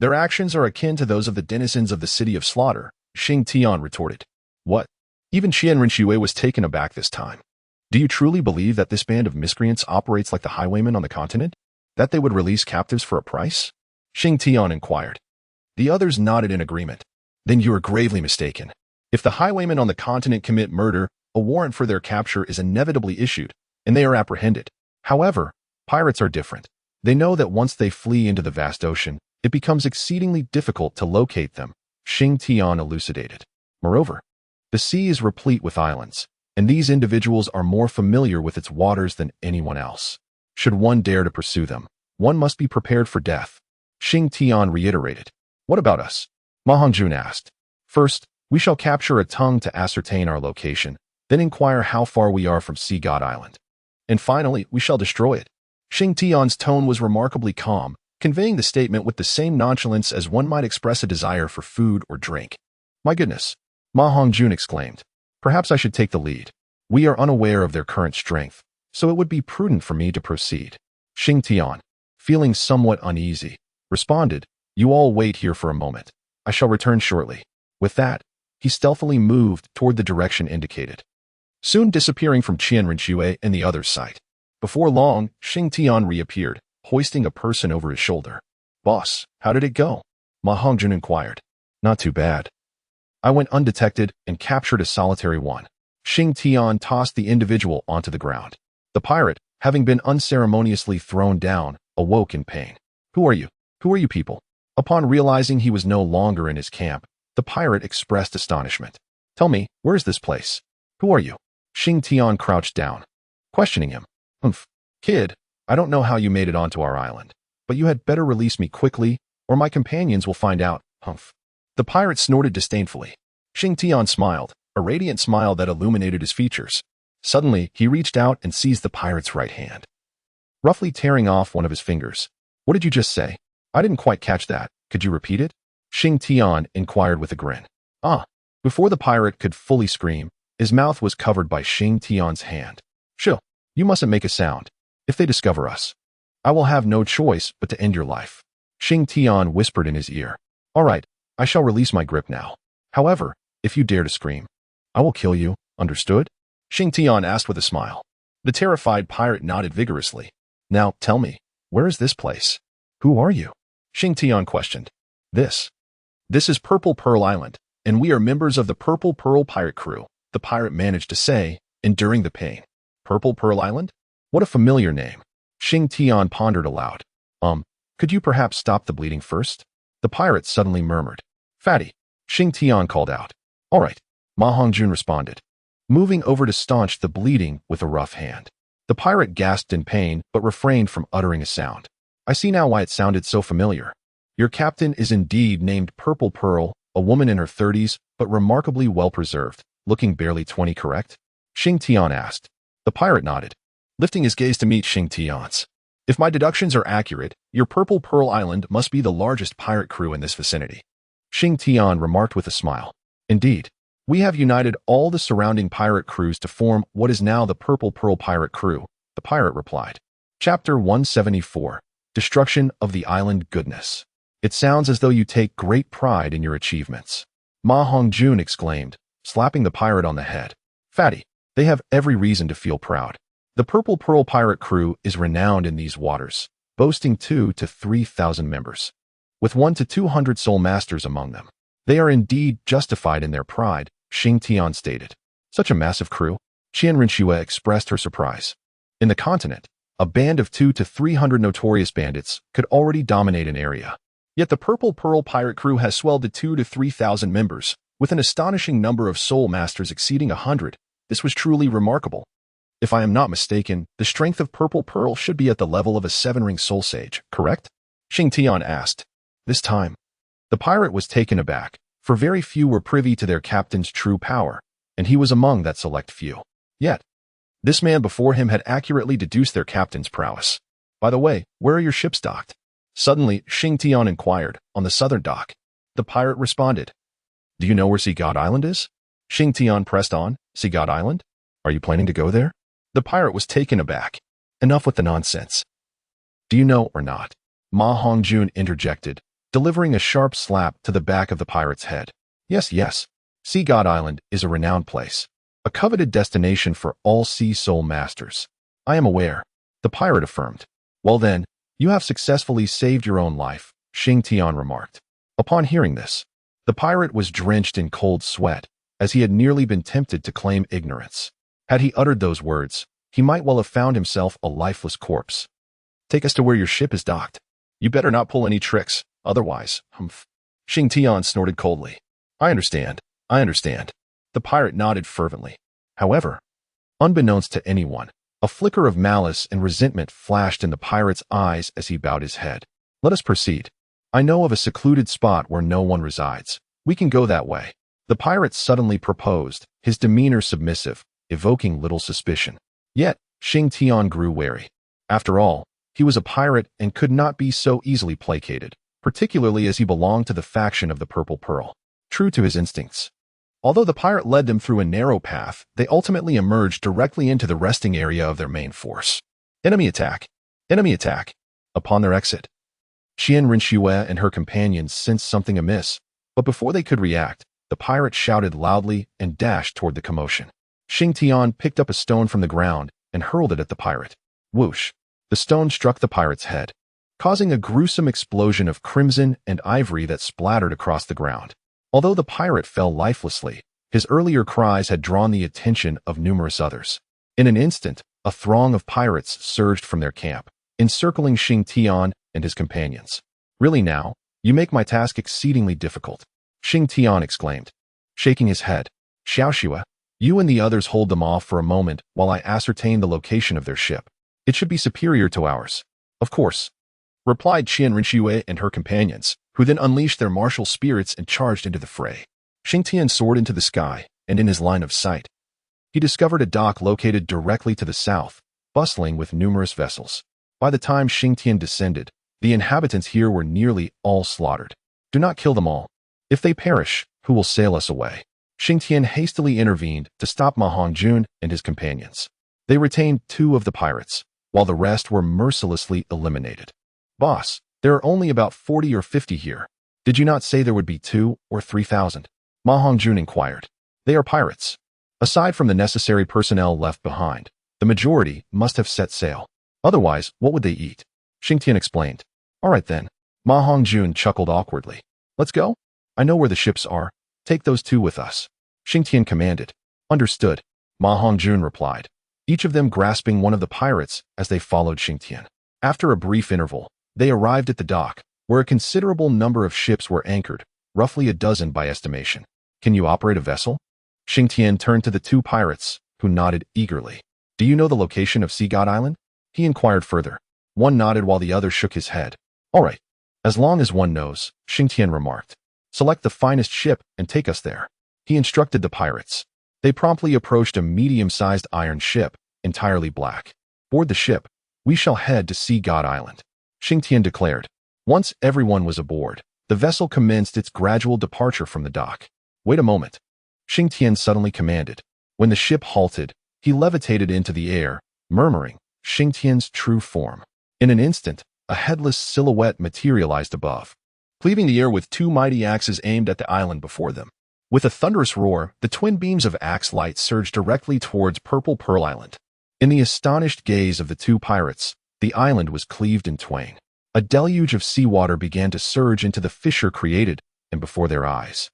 their actions are akin to those of the denizens of the city of slaughter," Xing Tian retorted. "What?" Even Qian Rinxue was taken aback this time. "Do you truly believe that this band of miscreants operates like the highwaymen on the continent? That they would release captives for a price?" Xing Tian inquired. The others nodded in agreement. "Then you are gravely mistaken. If the highwaymen on the continent commit murder, a warrant for their capture is inevitably issued, and they are apprehended. However, pirates are different. They know that once they flee into the vast ocean, it becomes exceedingly difficult to locate them," Xing Tian elucidated. "Moreover, the sea is replete with islands, and these individuals are more familiar with its waters than anyone else. Should one dare to pursue them, one must be prepared for death," Xing Tian reiterated. "What about us?" Ma Hongjun asked. "First, we shall capture a tongue to ascertain our location, then inquire how far we are from Sea God Island. And finally, we shall destroy it." Xing Tian's tone was remarkably calm, conveying the statement with the same nonchalance as one might express a desire for food or drink. "My goodness," Ma Hongjun exclaimed. "Perhaps I should take the lead. We are unaware of their current strength, so it would be prudent for me to proceed." Xing Tian, feeling somewhat uneasy, responded, "You all wait here for a moment. I shall return shortly." With that, he stealthily moved toward the direction indicated, soon disappearing from Qian Rinxue and the other's sight. Before long, Xing Tian reappeared, hoisting a person over his shoulder. "Boss, how did it go?" Ma Hongjun inquired. "Not too bad. I went undetected and captured a solitary one." Xing Tian tossed the individual onto the ground. The pirate, having been unceremoniously thrown down, awoke in pain. "Who are you? Who are you people?" Upon realizing he was no longer in his camp, the pirate expressed astonishment. "Tell me, where is this place? Who are you?" Xing Tian crouched down, questioning him. "Humph. Kid, I don't know how you made it onto our island, but you had better release me quickly, or my companions will find out." "Humph." The pirate snorted disdainfully. Xing Tian smiled, a radiant smile that illuminated his features. Suddenly, he reached out and seized the pirate's right hand, roughly tearing off one of his fingers. "What did you just say? I didn't quite catch that. Could you repeat it?" Xing Tian inquired with a grin. "Ah." Before the pirate could fully scream, his mouth was covered by Xing Tian's hand. "Chill. You mustn't make a sound. If they discover us, I will have no choice but to end your life." Xing Tian whispered in his ear. "All right, I shall release my grip now. However, if you dare to scream, I will kill you, understood?" Xing Tian asked with a smile. The terrified pirate nodded vigorously. "Now, tell me, where is this place? Who are you?" Xing Tian questioned. This is Purple Pearl Island, and we are members of the Purple Pearl pirate crew," the pirate managed to say, enduring the pain. "Purple Pearl Island? What a familiar name." Xing Tian pondered aloud. Could you perhaps stop the bleeding first?" The pirate suddenly murmured. "Fatty," Xing Tian called out. "All right," Ma Hongjun responded, moving over to staunch the bleeding with a rough hand. The pirate gasped in pain but refrained from uttering a sound. "I see now why it sounded so familiar. Your captain is indeed named Purple Pearl, a woman in her 30s, but remarkably well-preserved, looking barely 20, correct?" Xing Tian asked. The pirate nodded, lifting his gaze to meet Xing Tian's. "If my deductions are accurate, your Purple Pearl Island must be the largest pirate crew in this vicinity." Xing Tian remarked with a smile. "Indeed, we have united all the surrounding pirate crews to form what is now the Purple Pearl pirate crew," the pirate replied. Chapter 174, Destruction of the Island Goodness. "It sounds as though you take great pride in your achievements," Ma Hongjun exclaimed, slapping the pirate on the head. "Fatty, they have every reason to feel proud. The Purple Pearl pirate crew is renowned in these waters. boasting 2 to 3,000 members, with 1 to 200 soul masters among them. They are indeed justified in their pride, Xing Tian stated. Such a massive crew? Qian Rinxue expressed her surprise. In the continent, a band of 2 to 300 notorious bandits could already dominate an area. Yet the Purple Pearl pirate crew has swelled to 2 to 3,000 members, with an astonishing number of soul masters exceeding 100. This was truly remarkable. If I am not mistaken, the strength of Purple Pearl should be at the level of a 7-ring soul sage, correct? Xing Tian asked. This time, the pirate was taken aback, for very few were privy to their captain's true power, and he was among that select few. Yet, this man before him had accurately deduced their captain's prowess. By the way, where are your ships docked? Suddenly, Xing Tian inquired. On the southern dock. The pirate responded. Do you know where Sea God Island is? Xing Tian pressed on. Sea God Island? Are you planning to go there? The pirate was taken aback. Enough with the nonsense. Do you know or not? Ma Hongjun interjected, delivering a sharp slap to the back of the pirate's head. Yes, yes. Sea God Island is a renowned place, a coveted destination for all sea soul masters. I am aware, the pirate affirmed. Well then, you have successfully saved your own life, Xing Tian remarked. Upon hearing this, the pirate was drenched in cold sweat, as he had nearly been tempted to claim ignorance. Had he uttered those words, he might well have found himself a lifeless corpse. Take us to where your ship is docked. You better not pull any tricks, otherwise, humph. Xing Tian snorted coldly. I understand. The pirate nodded fervently. However, unbeknownst to anyone, a flicker of malice and resentment flashed in the pirate's eyes as he bowed his head. Let us proceed. I know of a secluded spot where no one resides. We can go that way. The pirate suddenly proposed, his demeanor submissive, evoking little suspicion. Yet, Xing Tian grew wary. After all, he was a pirate and could not be so easily placated, particularly as he belonged to the faction of the Purple Pearl. True to his instincts. Although the pirate led them through a narrow path, they ultimately emerged directly into the resting area of their main force. Enemy attack! Enemy attack! Upon their exit, Qian Rinxue and her companions sensed something amiss, but before they could react, the pirate shouted loudly and dashed toward the commotion. Xing Tian picked up a stone from the ground and hurled it at the pirate. Whoosh! The stone struck the pirate's head, causing a gruesome explosion of crimson and ivory that splattered across the ground. Although the pirate fell lifelessly, his earlier cries had drawn the attention of numerous others. In an instant, a throng of pirates surged from their camp, encircling Xing Tian and his companions. Really now, you make my task exceedingly difficult, Xing Tian exclaimed, shaking his head. Xiaoxue, you and the others hold them off for a moment while I ascertain the location of their ship. It should be superior to ours. Of course, replied Qian Rinxue and her companions, who then unleashed their martial spirits and charged into the fray. Xing Tian soared into the sky, and in his line of sight, he discovered a dock located directly to the south, bustling with numerous vessels. By the time Xing Tian descended, the inhabitants here were nearly all slaughtered. Do not kill them all. If they perish, who will sail us away? Xing Tian hastily intervened to stop Ma Hongjun and his companions. They retained 2 of the pirates, while the rest were mercilessly eliminated. Boss, there are only about 40 or 50 here. Did you not say there would be 2 or 3,000? Ma Hongjun inquired. They are pirates. Aside from the necessary personnel left behind, the majority must have set sail. Otherwise, what would they eat? Xing Tian explained. All right then. Ma Hongjun chuckled awkwardly. Let's go? I know where the ships are. Take those 2 with us. Xing Tian commanded. Understood. Ma Hongjun replied, each of them grasping one of the pirates as they followed Xing Tian. After a brief interval, they arrived at the dock, where a considerable number of ships were anchored, roughly a dozen by estimation. Can you operate a vessel? Xing Tian turned to the 2 pirates, who nodded eagerly. Do you know the location of Sea God Island? He inquired further. One nodded while the other shook his head. All right. As long as one knows, Xing Tian remarked. Select the finest ship and take us there. He instructed the pirates. They promptly approached a medium-sized iron ship, entirely black. Board the ship. We shall head to Sea God Island, Xing Tian declared. Once everyone was aboard, the vessel commenced its gradual departure from the dock. Wait a moment, Xing Tian suddenly commanded. When the ship halted, he levitated into the air, murmuring Xing Tian's true form. In an instant, a headless silhouette materialized above, cleaving the air with 2 mighty axes aimed at the island before them. With a thunderous roar, the twin beams of axe light surged directly towards Purple Pearl Island. In the astonished gaze of the 2 pirates, The island was cleaved in twain. A deluge of seawater began to surge into the fissure created, and before their eyes.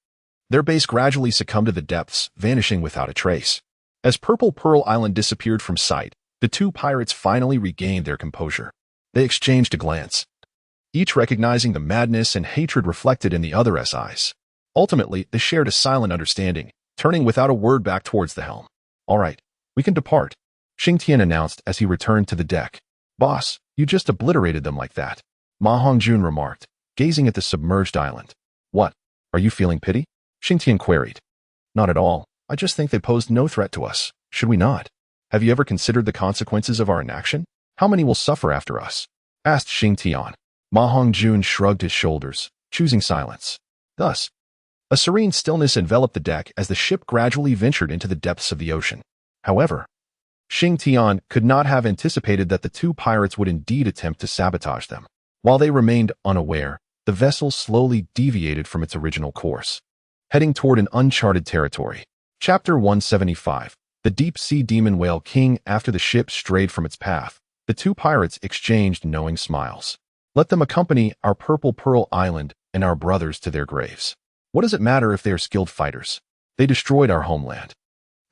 Their base gradually succumbed to the depths, vanishing without a trace. As Purple Pearl Island disappeared from sight, the two pirates finally regained their composure. They exchanged a glance, each recognizing the madness and hatred reflected in the other's eyes. Ultimately, they shared a silent understanding, turning without a word back towards the helm. "All right, we can depart," Xing Tian announced as he returned to the deck. "Boss, you just obliterated them like that," Ma Hongjun remarked, gazing at the submerged island. "What? Are you feeling pity?" Xing Tian queried. "Not at all. I just think they posed no threat to us. Should we not? Have you ever considered the consequences of our inaction? How many will suffer after us?" asked Xing Tian. Ma Hongjun shrugged his shoulders, choosing silence. Thus, a serene stillness enveloped the deck as the ship gradually ventured into the depths of the ocean. However, Xing Tian could not have anticipated that the two pirates would indeed attempt to sabotage them. While they remained unaware, the vessel slowly deviated from its original course, heading toward an uncharted territory. Chapter 175. The Deep-Sea Demon Whale King. After the ship strayed from its path, the two pirates exchanged knowing smiles. "Let them accompany our Purple Pearl Island and our brothers to their graves. What does it matter if they are skilled fighters? They destroyed our homeland.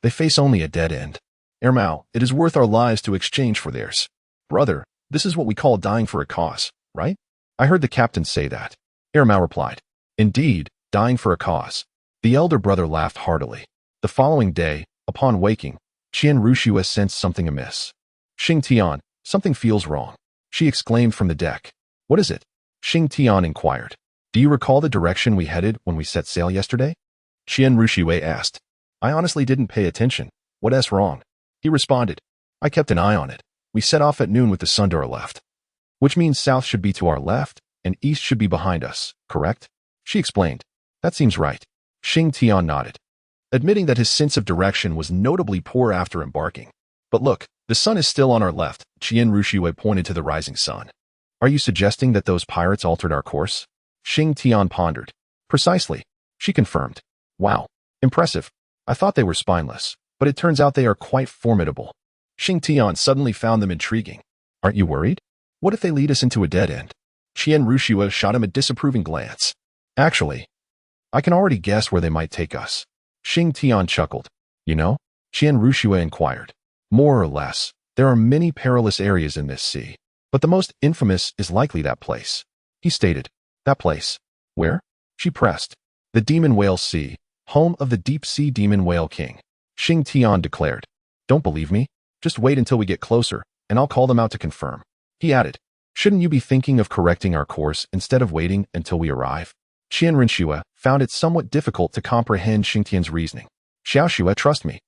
They face only a dead end. Ermao, it is worth our lives to exchange for theirs. Brother, this is what we call dying for a cause, right? I heard the captain say that." Ermao replied. "Indeed, dying for a cause." The elder brother laughed heartily. The following day, upon waking, Qian Rushua sensed something amiss. "Xing Tian, something feels wrong," she exclaimed from the deck. "What is it?" Xing Tian inquired. "Do you recall the direction we headed when we set sail yesterday?" Qian Rushua asked. "I honestly didn't pay attention. What's wrong?" He responded. "I kept an eye on it. We set off at noon with the sun to our left. Which means south should be to our left, and east should be behind us, correct?" She explained. "That seems right." Xing Tian nodded, admitting that his sense of direction was notably poor after embarking. "But look, the sun is still on our left." Qian Rushua pointed to the rising sun. "Are you suggesting that those pirates altered our course?" Xing Tian pondered. "Precisely," she confirmed. "Wow, impressive. I thought they were spineless, but it turns out they are quite formidable." Xing Tian suddenly found them intriguing. "Aren't you worried? What if they lead us into a dead end?" Qian Rushua shot him a disapproving glance. "Actually, I can already guess where they might take us." Xing Tian chuckled. "You know?" Qian Rushua inquired. "More or less, there are many perilous areas in this sea, but the most infamous is likely that place," he stated. "That place? Where?" she pressed. "The Demon Whale Sea, home of the Deep-Sea Demon Whale King," Xing Tian declared. "Don't believe me? Just wait until we get closer, and I'll call them out to confirm." He added, "Shouldn't you be thinking of correcting our course instead of waiting until we arrive?" Qian Rinshua found it somewhat difficult to comprehend Xing Tian's reasoning. "Xiaoxua, trust me.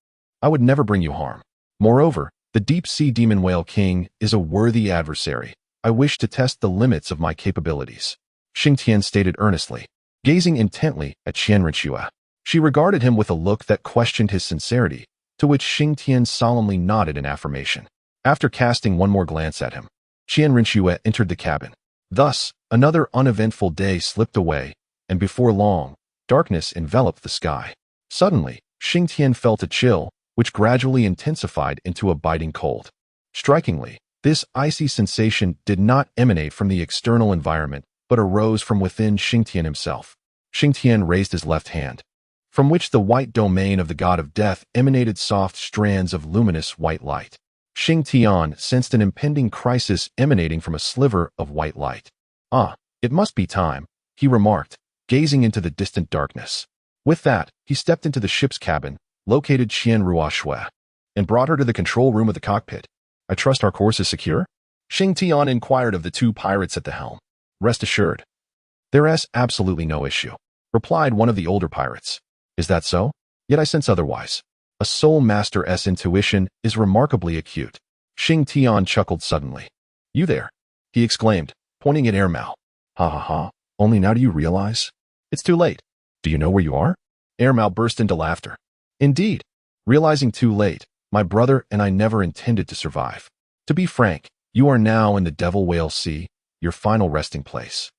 I would never bring you harm. Moreover, the Deep-Sea Demon Whale King is a worthy adversary. I wish to test the limits of my capabilities," Xing Tian stated earnestly, gazing intently at Qian Rinshua. She regarded him with a look that questioned his sincerity, to which Xing Tian solemnly nodded in affirmation. After casting one more glance at him, Qian Rinshua entered the cabin. Thus, another uneventful day slipped away, and before long, darkness enveloped the sky. Suddenly, Xing Tian felt a chill, which gradually intensified into a biting cold. Strikingly, this icy sensation did not emanate from the external environment, but arose from within Xing Tian himself. Xing Tian raised his left hand, from which the white domain of the god of death emanated soft strands of luminous white light. Xing Tian sensed an impending crisis emanating from a sliver of white light. "Ah, it must be time," he remarked, gazing into the distant darkness. With that, he stepped into the ship's cabin, located Qian Ruoshua, and brought her to the control room of the cockpit. "I trust our course is secure?" Xing Tian inquired of the two pirates at the helm. "Rest assured, there's absolutely no issue," replied one of the older pirates. "Is that so? Yet I sense otherwise. A soul master's intuition is remarkably acute." Xing Tian chuckled suddenly. "You there?" he exclaimed, pointing at Ermao. "Ha ha ha, only now do you realize? It's too late. Do you know where you are?" Ermao burst into laughter. "Indeed, realizing too late, my brother and I never intended to survive. To be frank, you are now in the Devil Whale Sea, your final resting place."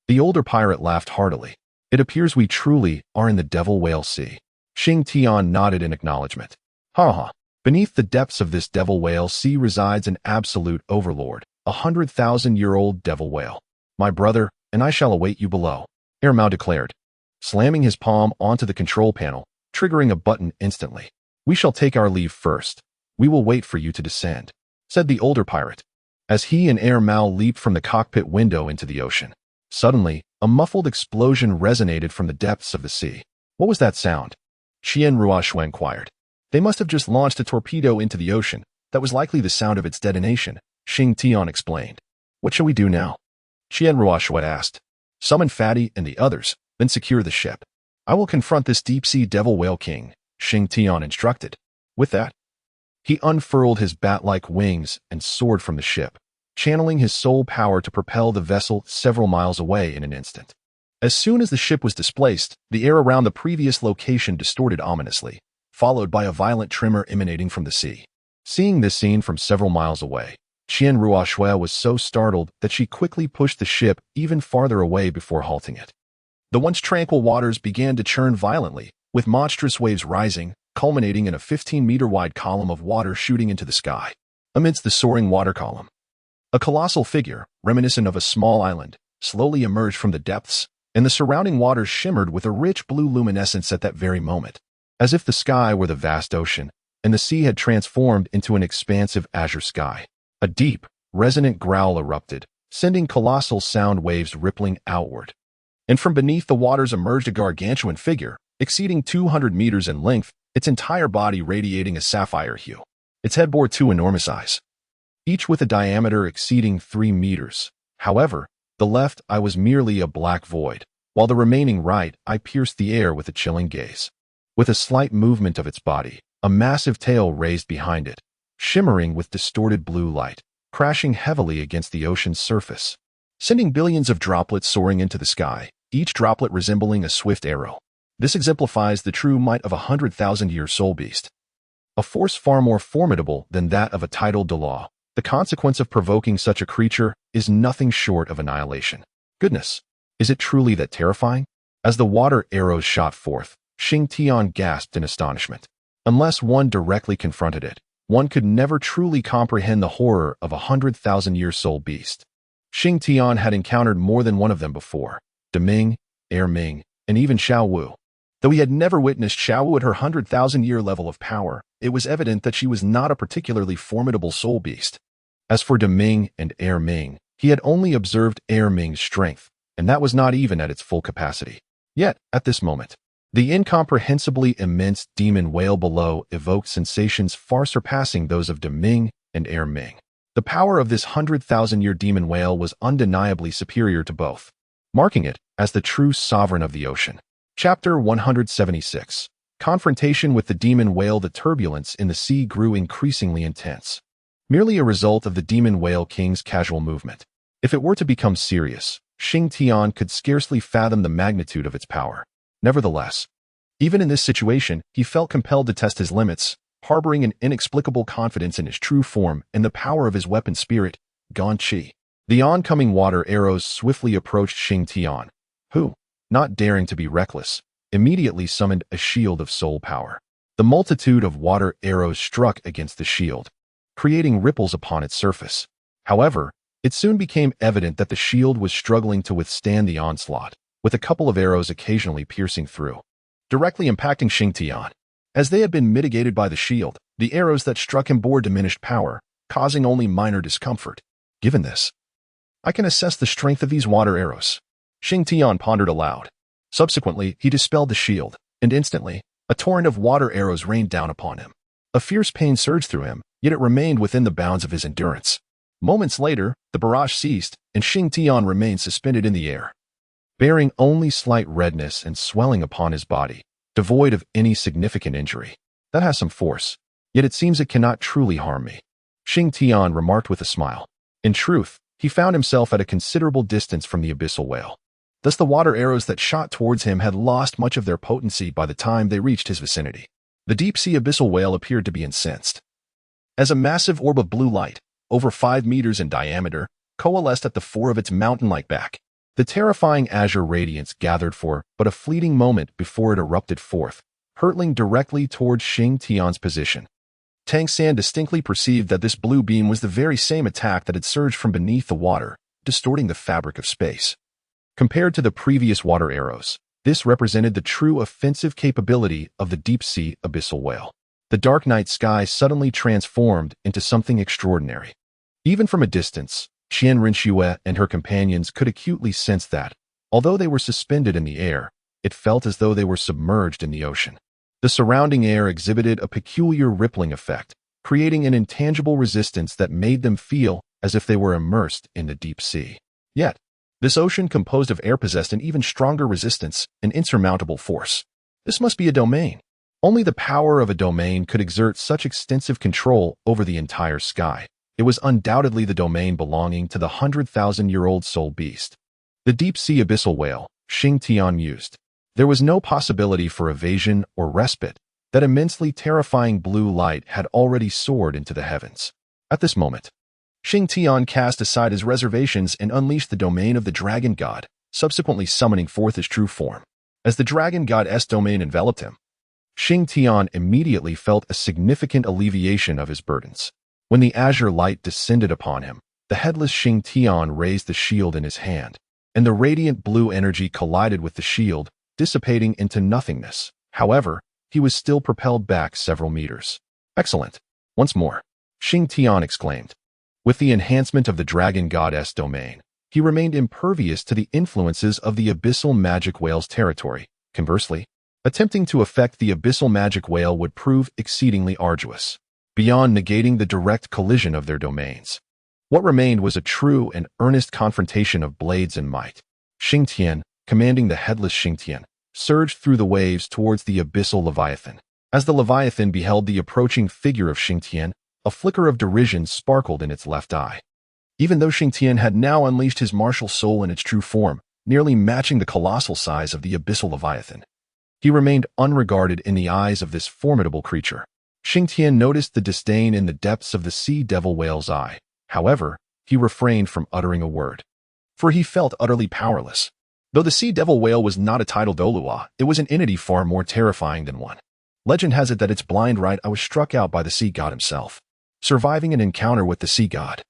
The older pirate laughed heartily. "It appears we truly are in the Devil Whale Sea." Xing Tian nodded in acknowledgement. "Ha ha. Beneath the depths of this Devil Whale Sea resides an absolute overlord, 100,000-year-old devil whale. My brother and I shall await you below, Mao declared, slamming his palm onto the control panel, triggering a button instantly. We shall take our leave first. We will wait for you to descend, said the older pirate, as he and Mao leaped from the cockpit window into the ocean. Suddenly, a muffled explosion resonated from the depths of the sea. What was that sound? Qian Ruoshui inquired. They must have just launched a torpedo into the ocean. That was likely the sound of its detonation, Xing Tian explained. What shall we do now? Qian Ruoshui asked. Summon Fatty and the others, then secure the ship. I will confront this deep-sea devil whale king, Xing Tian instructed. With that, he unfurled his bat-like wings and soared from the ship, channeling his soul power to propel the vessel several miles away in an instant. As soon as the ship was displaced, the air around the previous location distorted ominously, followed by a violent tremor emanating from the sea. Seeing this scene from several miles away, Qian Ruoshui was so startled that she quickly pushed the ship even farther away before halting it. The once tranquil waters began to churn violently, with monstrous waves rising, culminating in a 15-meter-wide column of water shooting into the sky. Amidst the soaring water column, a colossal figure, reminiscent of a small island, slowly emerged from the depths, and the surrounding waters shimmered with a rich blue luminescence at that very moment, as if the sky were the vast ocean, and the sea had transformed into an expansive azure sky. A deep, resonant growl erupted, sending colossal sound waves rippling outward. And from beneath the waters emerged a gargantuan figure, exceeding 200 meters in length, its entire body radiating a sapphire hue. Its head bore two enormous eyes, each with a diameter exceeding 3 meters. However, the left eye was merely a black void, while the remaining right eye pierced the air with a chilling gaze. With a slight movement of its body, a massive tail raised behind it, shimmering with distorted blue light, crashing heavily against the ocean's surface, sending billions of droplets soaring into the sky, each droplet resembling a swift arrow. This exemplifies the true might of a 100,000-year soul beast, a force far more formidable than that of a tidal Douluo. The consequence of provoking such a creature is nothing short of annihilation. Goodness, is it truly that terrifying? As the water arrows shot forth, Xing Tian gasped in astonishment. Unless one directly confronted it, one could never truly comprehend the horror of a 100,000-year soul beast. Xing Tian had encountered more than one of them before, Deming, Ming, and even Xiao Wu. Though he had never witnessed Xiao Wu at her 100,000-year level of power, it was evident that she was not a particularly formidable soul beast. As for Deming and Ming, he had only observed Ming's strength, and that was not even at its full capacity. Yet, at this moment, the incomprehensibly immense demon whale below evoked sensations far surpassing those of Deming and Ming. The power of this 100,000-year demon whale was undeniably superior to both, marking it as the true sovereign of the ocean. Chapter 176. Confrontation with the demon whale. The turbulence in the sea grew increasingly intense, merely a result of the demon whale king's casual movement. If it were to become serious, Xing Tian could scarcely fathom the magnitude of its power. Nevertheless, even in this situation, he felt compelled to test his limits, harboring an inexplicable confidence in his true form and the power of his weapon spirit, Gan Qi. The oncoming water arrows swiftly approached Xing Tian, who, not daring to be reckless, immediately summoned a shield of soul power. The multitude of water arrows struck against the shield, creating ripples upon its surface. However, it soon became evident that the shield was struggling to withstand the onslaught, with a couple of arrows occasionally piercing through, directly impacting Xing Tian. As they had been mitigated by the shield, the arrows that struck him bore diminished power, causing only minor discomfort. Given this, I can assess the strength of these water arrows, Xing Tian pondered aloud. Subsequently, he dispelled the shield, and instantly, a torrent of water arrows rained down upon him. A fierce pain surged through him, yet it remained within the bounds of his endurance. Moments later, the barrage ceased, and Xing Tian remained suspended in the air, bearing only slight redness and swelling upon his body, devoid of any significant injury. That has some force, yet it seems it cannot truly harm me, Xing Tian remarked with a smile. In truth, he found himself at a considerable distance from the abyssal whale. Thus the water arrows that shot towards him had lost much of their potency by the time they reached his vicinity. The deep-sea abyssal whale appeared to be incensed, as a massive orb of blue light, over 5 meters in diameter, coalesced at the fore of its mountain-like back. The terrifying azure radiance gathered for but a fleeting moment before it erupted forth, hurtling directly towards Xing Tian's position. Tang San distinctly perceived that this blue beam was the very same attack that had surged from beneath the water, distorting the fabric of space. Compared to the previous water arrows, this represented the true offensive capability of the deep-sea abyssal whale. The dark night sky suddenly transformed into something extraordinary. Even from a distance, Qian Rinxue and her companions could acutely sense that, although they were suspended in the air, it felt as though they were submerged in the ocean. The surrounding air exhibited a peculiar rippling effect, creating an intangible resistance that made them feel as if they were immersed in the deep sea. Yet, this ocean composed of air possessed an even stronger resistance, an insurmountable force. This must be a domain. Only the power of a domain could exert such extensive control over the entire sky. It was undoubtedly the domain belonging to the 100,000-year-old soul beast. The deep-sea abyssal whale, Xing Tian mused. There was no possibility for evasion or respite. That immensely terrifying blue light had already soared into the heavens. At this moment, Xing Tian cast aside his reservations and unleashed the domain of the dragon god, subsequently summoning forth his true form. As the dragon god's domain enveloped him, Xing Tian immediately felt a significant alleviation of his burdens. When the azure light descended upon him, the headless Xing Tian raised the shield in his hand, and the radiant blue energy collided with the shield, dissipating into nothingness. However, he was still propelled back several meters. Excellent. Once more, Xing Tian exclaimed. With the enhancement of the dragon god's domain, he remained impervious to the influences of the abyssal magic whale's territory. Conversely, attempting to affect the abyssal magic whale would prove exceedingly arduous, beyond negating the direct collision of their domains. What remained was a true and earnest confrontation of blades and might. Xing Tian, commanding the headless Xing Tian, surged through the waves towards the abyssal leviathan. As the leviathan beheld the approaching figure of Xing Tian, a flicker of derision sparkled in its left eye. Even though Xing Tian had now unleashed his martial soul in its true form, nearly matching the colossal size of the abyssal leviathan, he remained unregarded in the eyes of this formidable creature. Xing Tian noticed the disdain in the depths of the sea devil whale's eye. However, he refrained from uttering a word, for he felt utterly powerless. Though the sea devil whale was not a tidal Douluo, it was an entity far more terrifying than one. Legend has it that its blind right eye was struck out by the sea god himself, surviving an encounter with the sea god.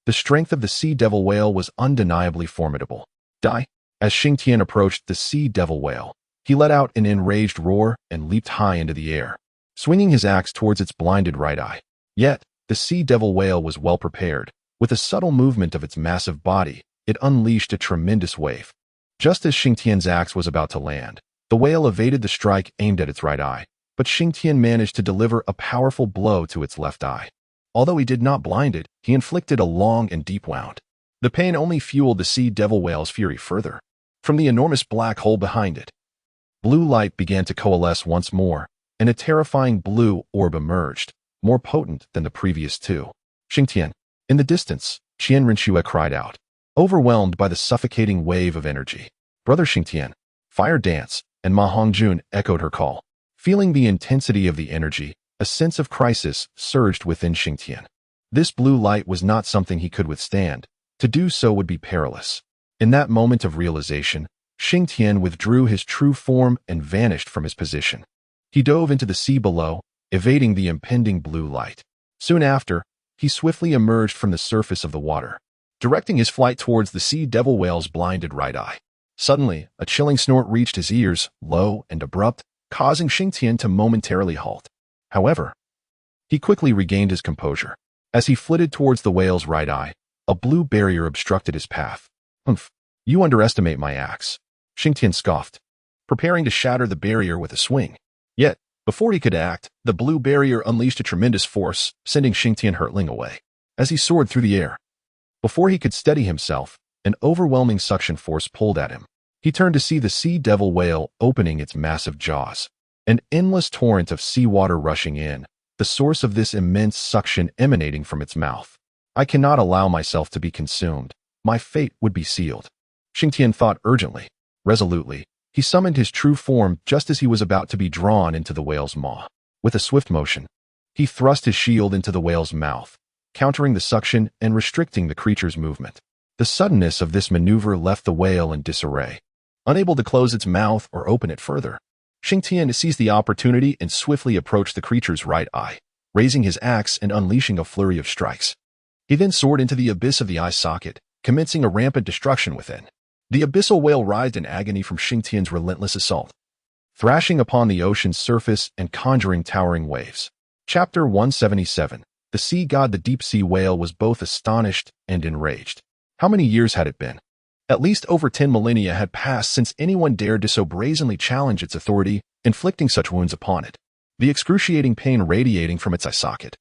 The strength of the sea devil whale was undeniably formidable. As Xing Tian approached the sea devil whale, he let out an enraged roar and leaped high into the air, swinging his axe towards its blinded right eye. Yet, the sea devil whale was well prepared. With a subtle movement of its massive body, it unleashed a tremendous wave. Just as Xing Tian's axe was about to land, the whale evaded the strike aimed at its right eye, but Xing Tian managed to deliver a powerful blow to its left eye. Although he did not blind it, he inflicted a long and deep wound. The pain only fueled the sea devil whale's fury further. From the enormous black hole behind it, blue light began to coalesce once more, and a terrifying blue orb emerged, more potent than the previous two. Xing Tian. In the distance, Qian Rinxue cried out, overwhelmed by the suffocating wave of energy. Brother Xing Tian, fire dance, and Ma Hongjun echoed her call. Feeling the intensity of the energy, a sense of crisis surged within Xing Tian. This blue light was not something he could withstand. To do so would be perilous. In that moment of realization, Xing Tian withdrew his true form and vanished from his position. He dove into the sea below, evading the impending blue light. Soon after, he swiftly emerged from the surface of the water, directing his flight towards the sea devil whale's blinded right eye. Suddenly, a chilling snort reached his ears, low and abrupt, causing Xing Tian to momentarily halt. However, he quickly regained his composure. As he flitted towards the whale's right eye, a blue barrier obstructed his path. Humph, you underestimate my axe, Xing Tian scoffed, preparing to shatter the barrier with a swing. Yet, before he could act, the blue barrier unleashed a tremendous force, sending Xing Tian hurtling away. As he soared through the air, before he could steady himself, an overwhelming suction force pulled at him. He turned to see the sea devil whale opening its massive jaws, an endless torrent of seawater rushing in, the source of this immense suction emanating from its mouth. I cannot allow myself to be consumed. My fate would be sealed. Xing Tian thought urgently. Resolutely, he summoned his true form just as he was about to be drawn into the whale's maw. With a swift motion, he thrust his shield into the whale's mouth, countering the suction and restricting the creature's movement. The suddenness of this maneuver left the whale in disarray. Unable to close its mouth or open it further, Xing Tian seized the opportunity and swiftly approached the creature's right eye. raising his axe and unleashing a flurry of strikes. He then soared into the abyss of the eye socket, commencing a rampant destruction within. The abyssal whale writhed in agony from Xing Tian's relentless assault, thrashing upon the ocean's surface and conjuring towering waves. Chapter 177. The sea god. The deep-sea whale was both astonished and enraged. How many years had it been? At least over 10 millennia had passed since anyone dared to so brazenly challenge its authority, inflicting such wounds upon it. The excruciating pain radiating from its eye socket,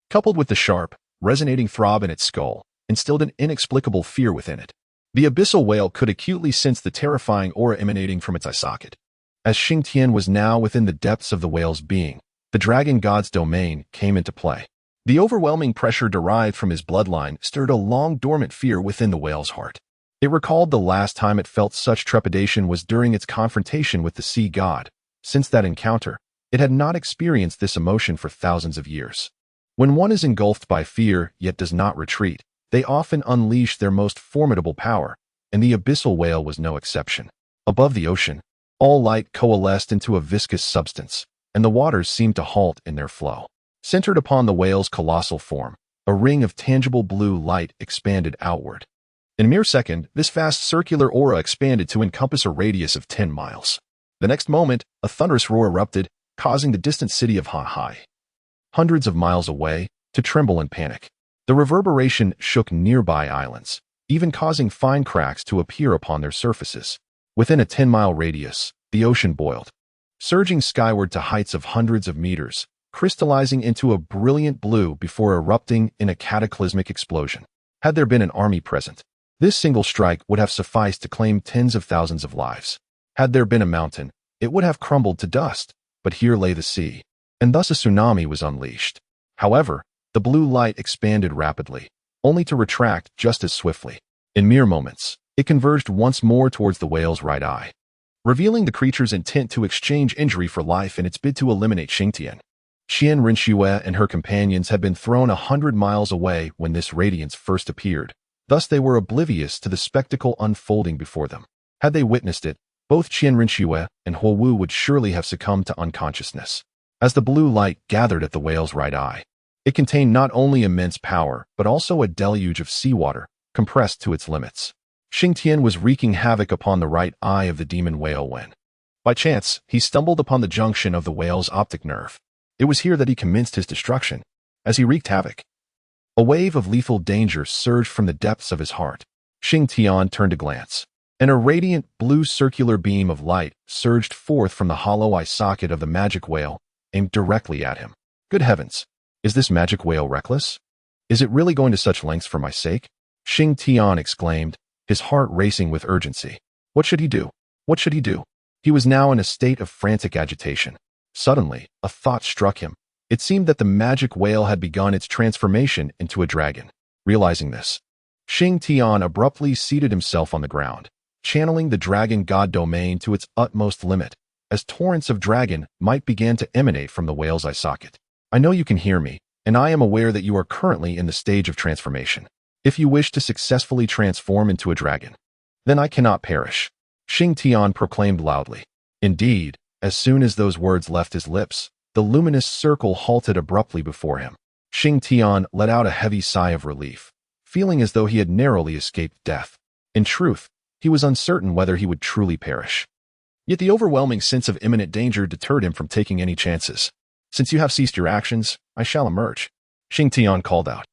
coupled with the sharp, resonating throb in its skull, instilled an inexplicable fear within it. The abyssal whale could acutely sense the terrifying aura emanating from its eye socket. As Xing Tian was now within the depths of the whale's being, the dragon god's domain came into play. The overwhelming pressure derived from his bloodline stirred a long-dormant fear within the whale's heart. It recalled the last time it felt such trepidation was during its confrontation with the sea god. Since that encounter, it had not experienced this emotion for thousands of years. When one is engulfed by fear yet does not retreat, they often unleash their most formidable power, and the abyssal whale was no exception. Above the ocean, all light coalesced into a viscous substance, and the waters seemed to halt in their flow. Centered upon the whale's colossal form, a ring of tangible blue light expanded outward. In a mere second, this vast circular aura expanded to encompass a radius of 10 miles. The next moment, a thunderous roar erupted, causing the distant city of Hanhai, hundreds of miles away, to tremble in panic. The reverberation shook nearby islands, even causing fine cracks to appear upon their surfaces. Within a 10-mile radius, the ocean boiled, surging skyward to heights of hundreds of meters, crystallizing into a brilliant blue before erupting in a cataclysmic explosion. Had there been an army present, this single strike would have sufficed to claim tens of thousands of lives. Had there been a mountain, it would have crumbled to dust, but here lay the sea, and thus a tsunami was unleashed. However, the blue light expanded rapidly, only to retract just as swiftly. In mere moments, it converged once more towards the whale's right eye, revealing the creature's intent to exchange injury for life in its bid to eliminate Xing Tian. Qian Rinxue and her companions had been thrown 100 miles away when this radiance first appeared. Thus they were oblivious to the spectacle unfolding before them. Had they witnessed it, both Qian Rinxue and Huo Wu would surely have succumbed to unconsciousness. As the blue light gathered at the whale's right eye, it contained not only immense power, but also a deluge of seawater, compressed to its limits. Xing Tian was wreaking havoc upon the right eye of the demon whale when, by chance, he stumbled upon the junction of the whale's optic nerve. It was here that he commenced his destruction. As he wreaked havoc, a wave of lethal danger surged from the depths of his heart. Xing Tian turned to glance, and a radiant blue circular beam of light surged forth from the hollow eye socket of the magic whale, aimed directly at him. Good heavens! Is this magic whale reckless? Is it really going to such lengths for my sake? Xing Tian exclaimed, his heart racing with urgency. What should he do? What should he do? He was now in a state of frantic agitation. Suddenly, a thought struck him. It seemed that the magic whale had begun its transformation into a dragon. Realizing this, Xing Tian abruptly seated himself on the ground, channeling the dragon god domain to its utmost limit, as torrents of dragon might began to emanate from the whale's eye socket. I know you can hear me, and I am aware that you are currently in the stage of transformation. If you wish to successfully transform into a dragon, then I cannot perish, Xing Tian proclaimed loudly. Indeed, as soon as those words left his lips, the luminous circle halted abruptly before him. Xing Tian let out a heavy sigh of relief, feeling as though he had narrowly escaped death. In truth, he was uncertain whether he would truly perish. Yet the overwhelming sense of imminent danger deterred him from taking any chances. Since you have ceased your actions, I shall emerge, Xing Tian called out,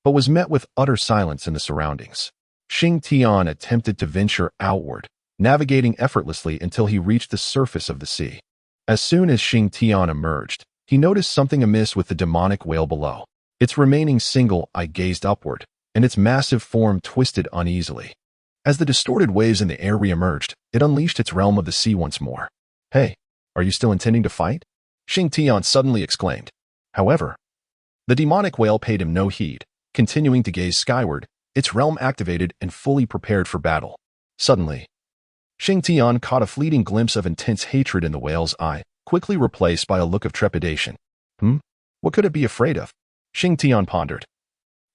but was met with utter silence in the surroundings. Xing Tian attempted to venture outward, navigating effortlessly until he reached the surface of the sea. As soon as Xing Tian emerged, he noticed something amiss with the demonic whale below. Its remaining single eye gazed upward, and its massive form twisted uneasily. As the distorted waves in the air re-emerged, it unleashed its realm of the sea once more. Hey, are you still intending to fight? Xing Tian suddenly exclaimed. However, the demonic whale paid him no heed, continuing to gaze skyward, its realm activated and fully prepared for battle. Suddenly, Xing Tian caught a fleeting glimpse of intense hatred in the whale's eye, quickly replaced by a look of trepidation. What could it be afraid of? Xing Tian pondered.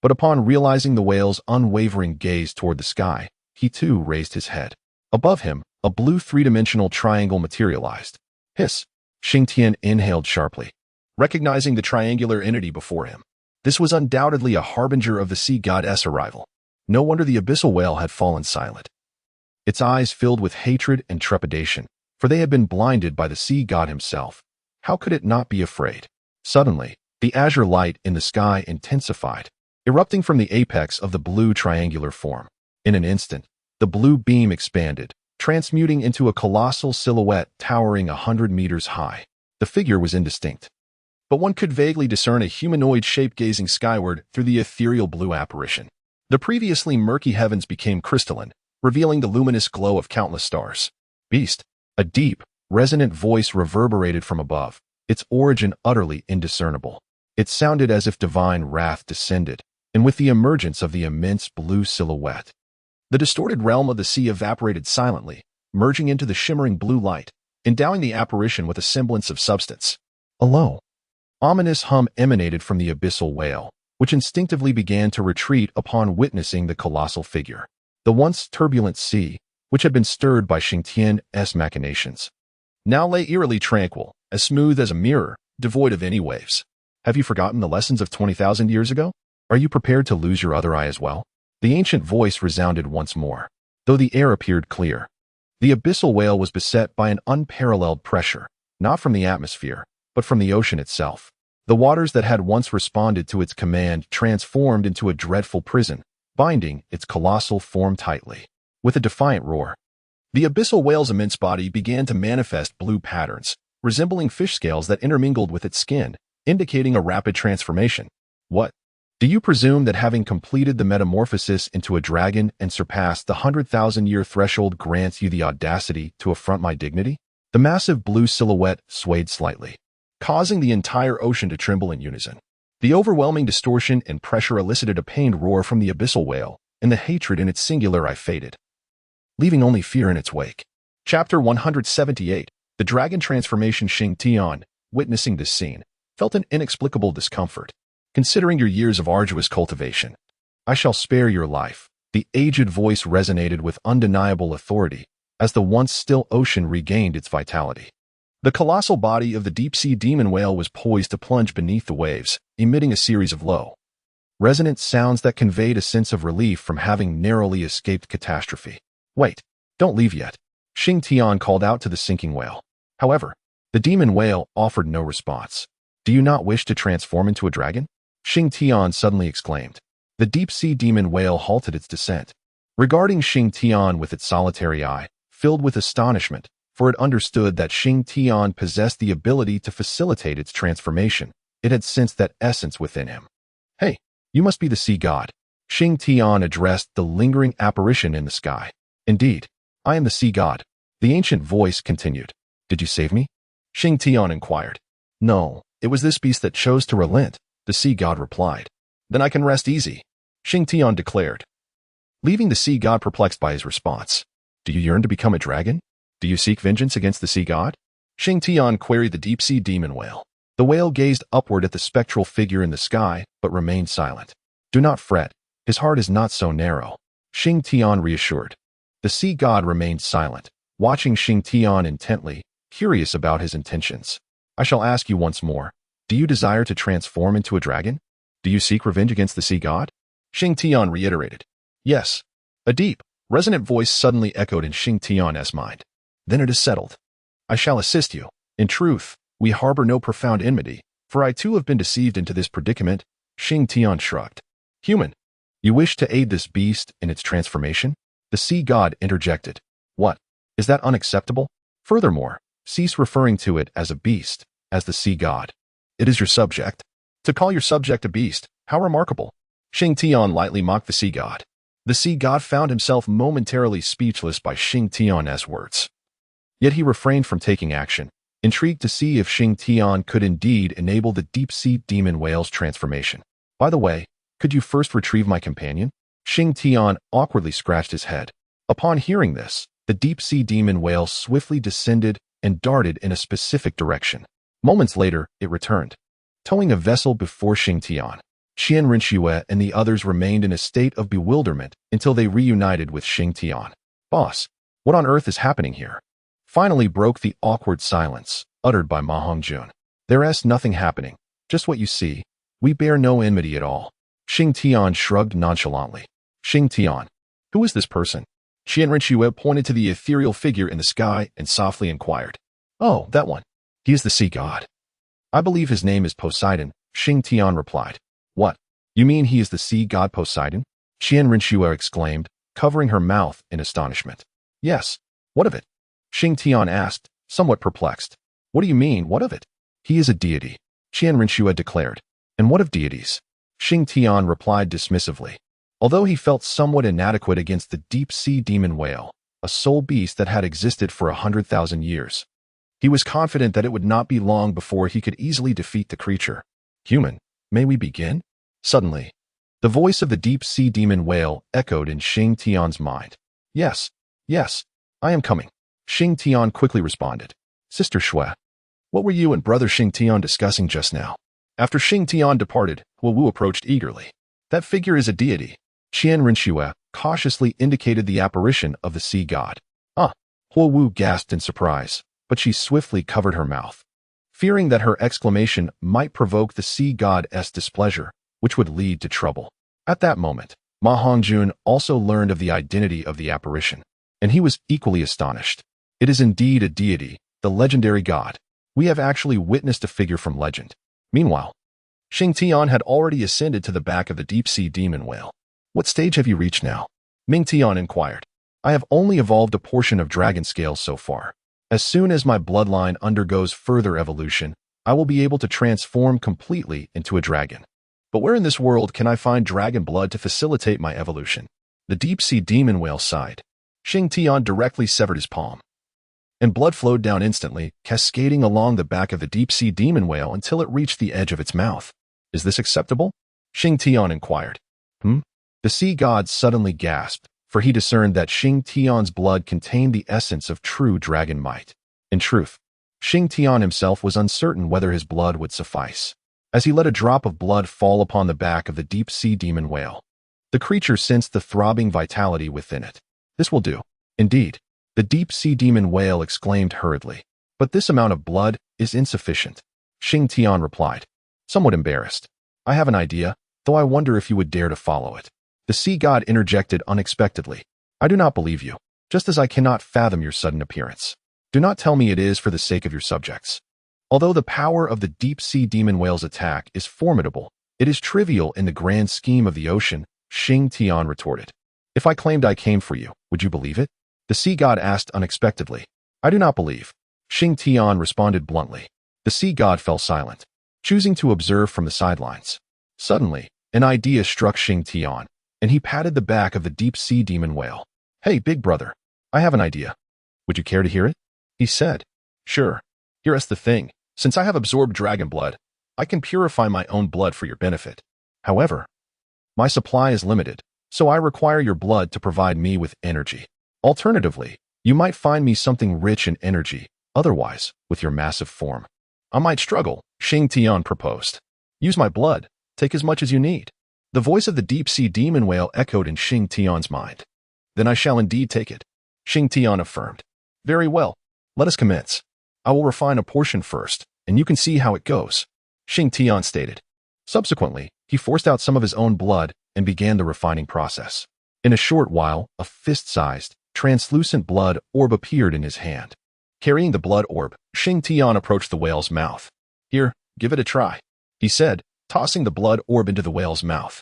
But upon realizing the whale's unwavering gaze toward the sky, he too raised his head. Above him, a blue three-dimensional triangle materialized. Hiss! Xing Tian inhaled sharply. recognizing the triangular entity before him. This was undoubtedly a harbinger of the sea god's arrival. No wonder the abyssal whale had fallen silent. Its eyes filled with hatred and trepidation, for they had been blinded by the sea god himself. How could it not be afraid? Suddenly, the azure light in the sky intensified, erupting from the apex of the blue triangular form. In an instant, the blue beam expanded, transmuting into a colossal silhouette towering 100 meters high. The figure was indistinct, but one could vaguely discern a humanoid shape gazing skyward through the ethereal blue apparition. The previously murky heavens became crystalline, revealing the luminous glow of countless stars. Beast, a deep, resonant voice reverberated from above, its origin utterly indiscernible. It sounded as if divine wrath descended, and with the emergence of the immense blue silhouette, the distorted realm of the sea evaporated silently, merging into the shimmering blue light, endowing the apparition with a semblance of substance. A low, ominous hum emanated from the abyssal whale, which instinctively began to retreat upon witnessing the colossal figure. The once turbulent sea, which had been stirred by Xing Tian's machinations, now lay eerily tranquil, as smooth as a mirror, devoid of any waves. Have you forgotten the lessons of 20,000 years ago? Are you prepared to lose your other eye as well? The ancient voice resounded once more, though the air appeared clear. The abyssal whale was beset by an unparalleled pressure, not from the atmosphere, but from the ocean itself. The waters that had once responded to its command transformed into a dreadful prison, binding its colossal form tightly. With a defiant roar, the abyssal whale's immense body began to manifest blue patterns, resembling fish scales that intermingled with its skin, indicating a rapid transformation. What? Do you presume that having completed the metamorphosis into a dragon and surpassed the 100,000-year threshold grants you the audacity to affront my dignity? The massive blue silhouette swayed slightly, causing the entire ocean to tremble in unison. The overwhelming distortion and pressure elicited a pained roar from the abyssal whale, and the hatred in its singular eye faded, leaving only fear in its wake. Chapter 178. The Dragon Transformation. Xing Tian, witnessing this scene, felt an inexplicable discomfort. Considering your years of arduous cultivation, I shall spare your life. The aged voice resonated with undeniable authority as the once still ocean regained its vitality. The colossal body of the deep-sea demon whale was poised to plunge beneath the waves, emitting a series of low, resonant sounds that conveyed a sense of relief from having narrowly escaped catastrophe. Wait, don't leave yet, Xing Tian called out to the sinking whale. However, the demon whale offered no response. Do you not wish to transform into a dragon? Xing Tian suddenly exclaimed. The deep-sea demon whale halted its descent, regarding Xing Tian with its solitary eye, filled with astonishment, for it understood that Xing Tian possessed the ability to facilitate its transformation. It had sensed that essence within him. Hey, you must be the sea god. Xing Tian addressed the lingering apparition in the sky. Indeed, I am the sea god. The ancient voice continued. Did you save me? Xing Tian inquired. No, it was this beast that chose to relent, the sea god replied. Then I can rest easy, Xing Tian declared, leaving the sea god perplexed by his response. Do you yearn to become a dragon? Do you seek vengeance against the sea god? Xing Tian queried the deep-sea demon whale. The whale gazed upward at the spectral figure in the sky, but remained silent. Do not fret, his heart is not so narrow, Xing Tian reassured. The sea god remained silent, watching Xing Tian intently, curious about his intentions. I shall ask you once more. Do you desire to transform into a dragon? Do you seek revenge against the sea god? Xing Tian reiterated. Yes. A deep, resonant voice suddenly echoed in Xing Tian's mind. Then it is settled. I shall assist you. In truth, we harbor no profound enmity, for I too have been deceived into this predicament. Xing Tian shrugged. Human, you wish to aid this beast in its transformation? The sea god interjected. What? Is that unacceptable? Furthermore, cease referring to it as a beast, as the sea god. It is your subject. To call your subject a beast, how remarkable. Xing Tian lightly mocked the sea god. The sea god found himself momentarily speechless by Xing Tian's words. Yet he refrained from taking action, intrigued to see if Xing Tian could indeed enable the deep-sea demon whale's transformation. By the way, could you first retrieve my companion? Xing Tian awkwardly scratched his head. Upon hearing this, the deep-sea demon whale swiftly descended and darted in a specific direction. Moments later, it returned, towing a vessel before Xing Tian. Qian Rinxue and the others remained in a state of bewilderment until they reunited with Xing Tian. Boss, what on earth is happening here? Finally broke the awkward silence, uttered by Ma Hongjun. There's nothing happening. Just what you see. We bear no enmity at all. Xing Tian shrugged nonchalantly. Xing Tian. Who is this person? Qian Rinxue pointed to the ethereal figure in the sky and softly inquired. Oh, that one. He is the sea god. I believe his name is Poseidon, Xing Tian replied. What? You mean he is the sea god Poseidon? Qian Rinxue exclaimed, covering her mouth in astonishment. Yes. What of it? Xing Tian asked, somewhat perplexed. What do you mean, what of it? He is a deity, Qian Rinxue declared. And what of deities? Xing Tian replied dismissively. Although he felt somewhat inadequate against the deep-sea demon whale, a soul beast that had existed for 100,000 years, he was confident that it would not be long before he could easily defeat the creature. Human, may we begin? Suddenly, the voice of the deep-sea demon whale echoed in Xing Tian's mind. Yes, I am coming. Xing Tian quickly responded. Sister Shui, what were you and brother Xing Tian discussing just now? After Xing Tian departed, Wu approached eagerly. That figure is a deity. Qian Rinxue cautiously indicated the apparition of the sea god. Wu gasped in surprise, but she swiftly covered her mouth, fearing that her exclamation might provoke the sea god's displeasure, which would lead to trouble. At that moment, Ma Hongjun also learned of the identity of the apparition, and he was equally astonished. It is indeed a deity, the legendary god. We have actually witnessed a figure from legend. Meanwhile, Xing Tian had already ascended to the back of the deep-sea demon whale. What stage have you reached now? Ming Tian inquired. I have only evolved a portion of dragon scales so far. As soon as my bloodline undergoes further evolution, I will be able to transform completely into a dragon. But where in this world can I find dragon blood to facilitate my evolution? The deep-sea demon whale sighed. Xing Tian directly severed his palm, and blood flowed down instantly, cascading along the back of the deep-sea demon whale until it reached the edge of its mouth. Is this acceptable? Xing Tian inquired. The sea god suddenly gasped, for he discerned that Xing Tian's blood contained the essence of true dragon might. In truth, Xing Tian himself was uncertain whether his blood would suffice, as he let a drop of blood fall upon the back of the deep-sea demon whale. The creature sensed the throbbing vitality within it. This will do. Indeed, the deep-sea demon whale exclaimed hurriedly. But this amount of blood is insufficient. Xing Tian replied, somewhat embarrassed. I have an idea, though I wonder if you would dare to follow it. The sea god interjected unexpectedly. I do not believe you, just as I cannot fathom your sudden appearance. Do not tell me it is for the sake of your subjects. Although the power of the deep-sea demon whale's attack is formidable, it is trivial in the grand scheme of the ocean, Xing Tian retorted. If I claimed I came for you, would you believe it? The sea god asked unexpectedly. I do not believe. Xing Tian responded bluntly. The sea god fell silent, choosing to observe from the sidelines. Suddenly, an idea struck Xing Tian, and he patted the back of the deep-sea demon whale. Hey, big brother, I have an idea. Would you care to hear it? He said. Sure. Here's the thing. Since I have absorbed dragon blood, I can purify my own blood for your benefit. However, my supply is limited, so I require your blood to provide me with energy. Alternatively, you might find me something rich in energy. Otherwise, with your massive form, I might struggle, Xing Tian proposed. Use my blood. Take as much as you need. The voice of the deep-sea demon whale echoed in Xing Tian's mind. Then I shall indeed take it, Xing Tian affirmed. Very well. Let us commence. I will refine a portion first, and you can see how it goes, Xing Tian stated. Subsequently, he forced out some of his own blood and began the refining process. In a short while, a fist-sized, translucent blood orb appeared in his hand. Carrying the blood orb, Xing Tian approached the whale's mouth. Here, give it a try, he said, tossing the blood orb into the whale's mouth.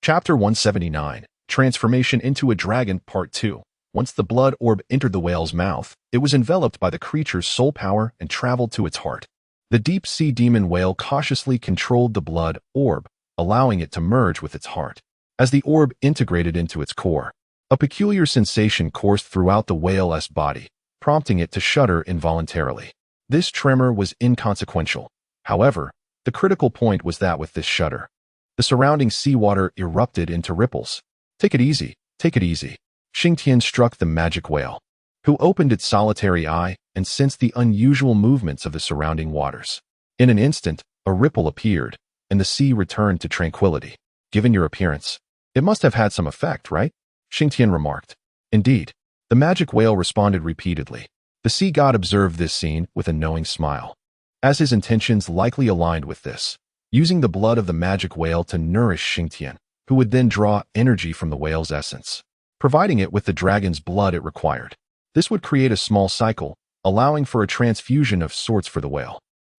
Chapter 179, Transformation into a Dragon, Part 2. Once the blood orb entered the whale's mouth, it was enveloped by the creature's soul power and traveled to its heart. The deep-sea demon whale cautiously controlled the blood orb, allowing it to merge with its heart. As the orb integrated into its core, a peculiar sensation coursed throughout the whale's body, prompting it to shudder involuntarily. This tremor was inconsequential. However, the critical point was that with this shudder, the surrounding seawater erupted into ripples. Take it easy, take it easy. Xing Tian struck the magic whale, who opened its solitary eye and sensed the unusual movements of the surrounding waters. In an instant, a ripple appeared, and the sea returned to tranquility. Given your appearance, it must have had some effect, right? Xing Tian remarked. Indeed, the magic whale responded repeatedly. The sea god observed this scene with a knowing smile. as his intentions likely aligned with this, using the blood of the magic whale to nourish Xing Tian, who would then draw energy from the whale's essence, providing it with the dragon's blood it required. This would create a small cycle, allowing for a transfusion of sorts for the whale.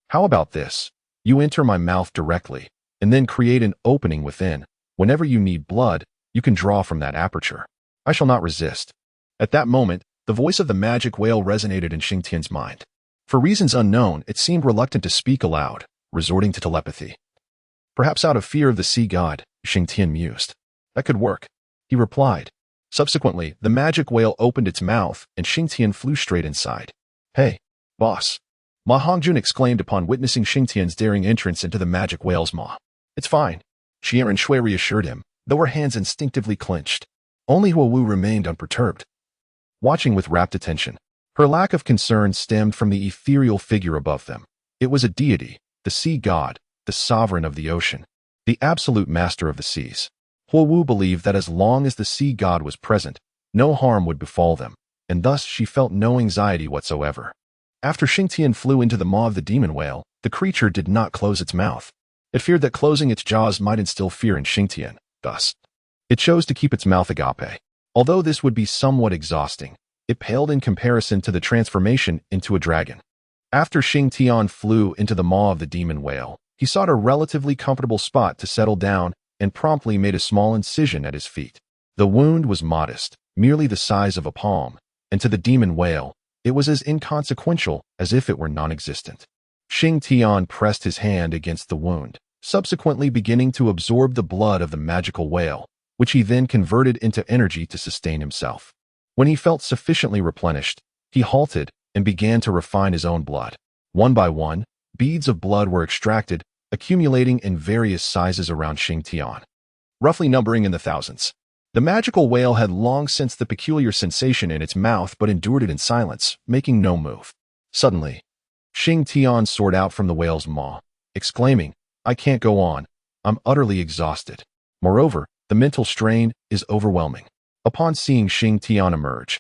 How about this? You enter my mouth directly, and then create an opening within. Whenever you need blood, you can draw from that aperture. I shall not resist. At that moment, the voice of the magic whale resonated in Xing Tian's mind. For reasons unknown, it seemed reluctant to speak aloud, resorting to telepathy. Perhaps out of fear of the sea god, Xing Tian mused. That could work, he replied. Subsequently, the magic whale opened its mouth, and Xing Tian flew straight inside. Hey, boss! Ma Hongjun exclaimed upon witnessing Xing Tian's daring entrance into the magic whale's maw. It's fine, Xian Shui reassured him, though her hands instinctively clenched. Only Huo Wu remained unperturbed, watching with rapt attention. Her lack of concern stemmed from the ethereal figure above them. It was a deity, the sea god, the sovereign of the ocean, the absolute master of the seas. Huo Wu believed that as long as the sea god was present, no harm would befall them, and thus she felt no anxiety whatsoever. After Xing Tian flew into the maw of the demon whale, the creature did not close its mouth. It feared that closing its jaws might instill fear in Xing Tian. Thus, it chose to keep its mouth agape. Although this would be somewhat exhausting, it paled in comparison to the transformation into a dragon. After Xing Tian flew into the maw of the demon whale, he sought a relatively comfortable spot to settle down and promptly made a small incision at his feet. The wound was modest, merely the size of a palm, and to the demon whale, it was as inconsequential as if it were non-existent. Xing Tian pressed his hand against the wound, subsequently beginning to absorb the blood of the magical whale, which he then converted into energy to sustain himself. When he felt sufficiently replenished, he halted and began to refine his own blood. One by one, beads of blood were extracted, accumulating in various sizes around Xing Tian, roughly numbering in the thousands. The magical whale had long sensed the peculiar sensation in its mouth but endured it in silence, making no move. Suddenly, Xing Tian soared out from the whale's maw, exclaiming, I can't go on. I'm utterly exhausted. Moreover, the mental strain is overwhelming. Upon seeing Xing Tian emerge,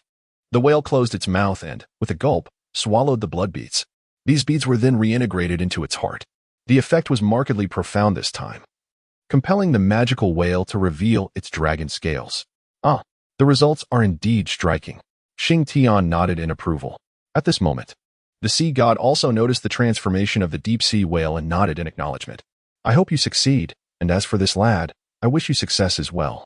the whale closed its mouth and, with a gulp, swallowed the blood beads. These beads were then reintegrated into its heart. The effect was markedly profound this time, compelling the magical whale to reveal its dragon scales. Ah, the results are indeed striking. Xing Tian nodded in approval. At this moment, the sea god also noticed the transformation of the deep-sea whale and nodded in acknowledgement. I hope you succeed, and as for this lad, I wish you success as well.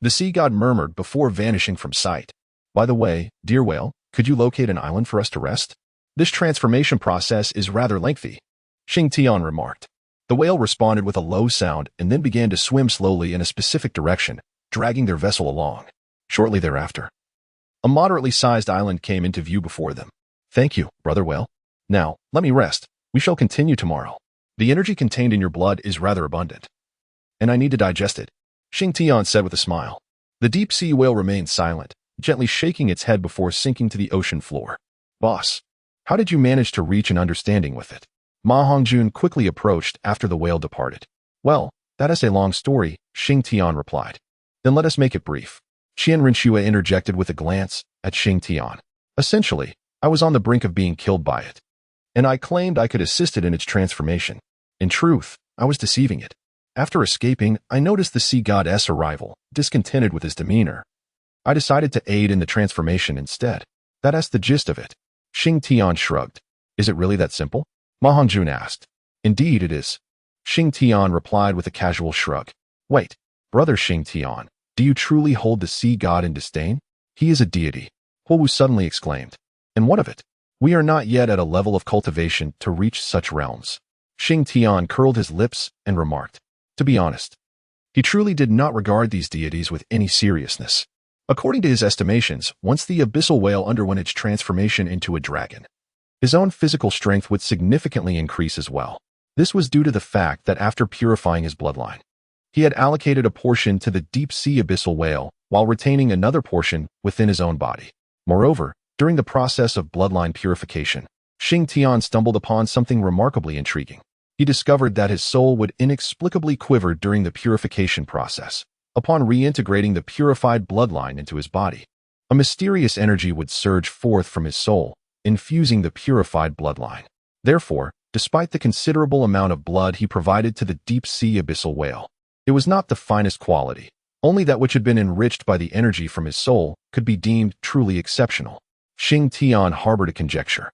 The sea god murmured before vanishing from sight. By the way, dear whale, could you locate an island for us to rest? This transformation process is rather lengthy, Xing Tian remarked. The whale responded with a low sound and then began to swim slowly in a specific direction, dragging their vessel along. Shortly thereafter, a moderately sized island came into view before them. Thank you, brother whale. Now, let me rest. We shall continue tomorrow. The energy contained in your blood is rather abundant, and I need to digest it, Xing Tian said with a smile. The deep-sea whale remained silent, gently shaking its head before sinking to the ocean floor. Boss, how did you manage to reach an understanding with it? Ma Hongjun quickly approached after the whale departed. Well, that is a long story, Xing Tian replied. Then let us make it brief. Qian Rinxue interjected with a glance at Xing Tian. Essentially, I was on the brink of being killed by it, and I claimed I could assist it in its transformation. In truth, I was deceiving it. After escaping, I noticed the sea god's arrival, discontented with his demeanor. I decided to aid in the transformation instead. That's the gist of it. Xing Tian shrugged. Is it really that simple? Ma Hongjun asked. Indeed it is. Xing Tian replied with a casual shrug. Wait, brother Xing Tian, do you truly hold the sea god in disdain? He is a deity, Huo Wu suddenly exclaimed. And what of it? We are not yet at a level of cultivation to reach such realms. Xing Tian curled his lips and remarked. To be honest, he truly did not regard these deities with any seriousness. According to his estimations, once the abyssal whale underwent its transformation into a dragon, his own physical strength would significantly increase as well. This was due to the fact that after purifying his bloodline, he had allocated a portion to the deep-sea abyssal whale while retaining another portion within his own body. Moreover, during the process of bloodline purification, Xing Tian stumbled upon something remarkably intriguing. He discovered that his soul would inexplicably quiver during the purification process. Upon reintegrating the purified bloodline into his body, a mysterious energy would surge forth from his soul, infusing the purified bloodline. Therefore, despite the considerable amount of blood he provided to the deep-sea abyssal whale. It was not the finest quality. Only that which had been enriched by the energy from his soul could be deemed truly exceptional. Xing Tian harbored a conjecture.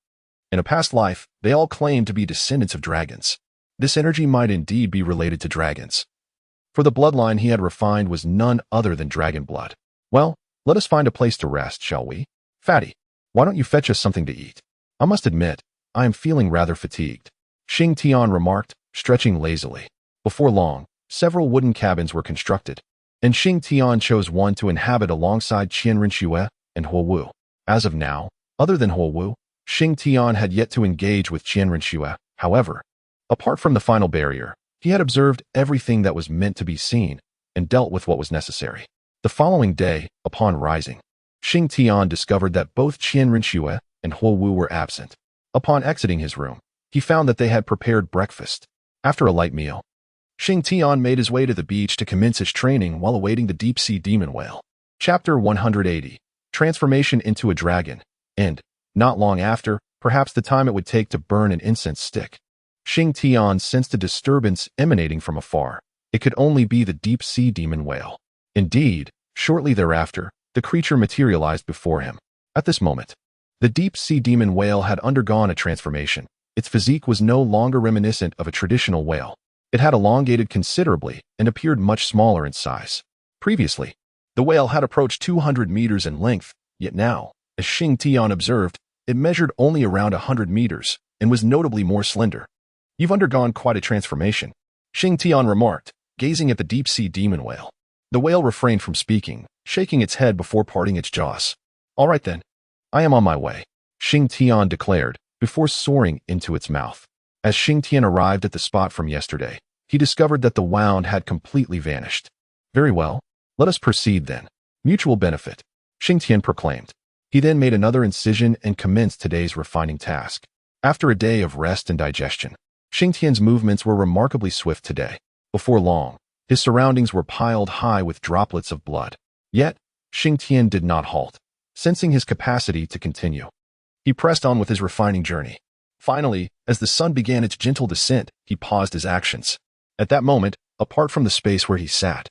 In a past life, they all claimed to be descendants of dragons. This energy might indeed be related to dragons, for the bloodline he had refined was none other than dragon blood. Well, let us find a place to rest, shall we? Fatty, why don't you fetch us something to eat? I must admit, I am feeling rather fatigued, Xing Tian remarked, stretching lazily. Before long, several wooden cabins were constructed, and Xing Tian chose one to inhabit alongside Qian Rinxue and Huo Wu. As of now, other than Huo Wu, Xing Tian had yet to engage with Qian Rinxue. However, apart from the final barrier, he had observed everything that was meant to be seen and dealt with what was necessary. The following day, upon rising, Xing Tian discovered that both Qian Rinxue and Huo Wu were absent. Upon exiting his room, he found that they had prepared breakfast. After a light meal, Xing Tian made his way to the beach to commence his training while awaiting the deep-sea demon whale. Chapter 180. Transformation into a dragon. And, not long after, perhaps the time it would take to burn an incense stick, Xing Tian sensed a disturbance emanating from afar. It could only be the deep-sea demon whale. Indeed, shortly thereafter, the creature materialized before him. At this moment, the deep-sea demon whale had undergone a transformation. Its physique was no longer reminiscent of a traditional whale. It had elongated considerably and appeared much smaller in size. Previously, the whale had approached 200 meters in length, yet now, as Xing Tian observed, it measured only around 100 meters and was notably more slender. You've undergone quite a transformation, Xing Tian remarked, gazing at the deep-sea demon whale. The whale refrained from speaking, shaking its head before parting its jaws. All right then, I am on my way, Xing Tian declared, before soaring into its mouth. As Xing Tian arrived at the spot from yesterday, he discovered that the wound had completely vanished. Very well, let us proceed then. Mutual benefit, Xing Tian proclaimed. He then made another incision and commenced today's refining task. After a day of rest and digestion, Xing Tian's movements were remarkably swift today. Before long, his surroundings were piled high with droplets of blood. Yet, Xing Tian did not halt, sensing his capacity to continue. He pressed on with his refining journey. Finally, as the sun began its gentle descent, he paused his actions. At that moment, apart from the space where he sat,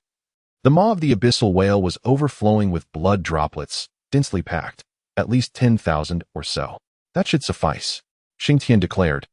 the maw of the abyssal whale was overflowing with blood droplets, densely packed, at least 10,000 or so. That should suffice, Xing Tian declared,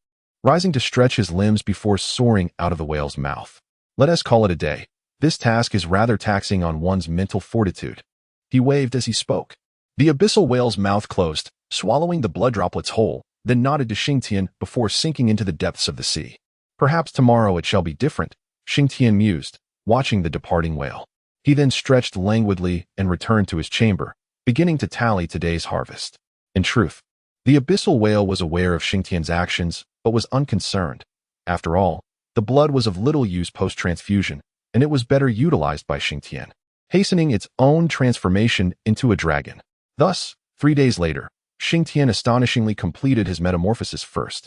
rising to stretch his limbs before soaring out of the whale's mouth. Let us call it a day. This task is rather taxing on one's mental fortitude. He waved as he spoke. The abyssal whale's mouth closed, swallowing the blood droplets whole, then nodded to Xing Tian before sinking into the depths of the sea. Perhaps tomorrow it shall be different, Xing Tian mused, watching the departing whale. He then stretched languidly and returned to his chamber, beginning to tally today's harvest. In truth, the abyssal whale was aware of Xing Tian's actions, but was unconcerned. After all, the blood was of little use post-transfusion, and it was better utilized by Xing Tian, hastening its own transformation into a dragon. Thus, 3 days later, Xing Tian astonishingly completed his metamorphosis first.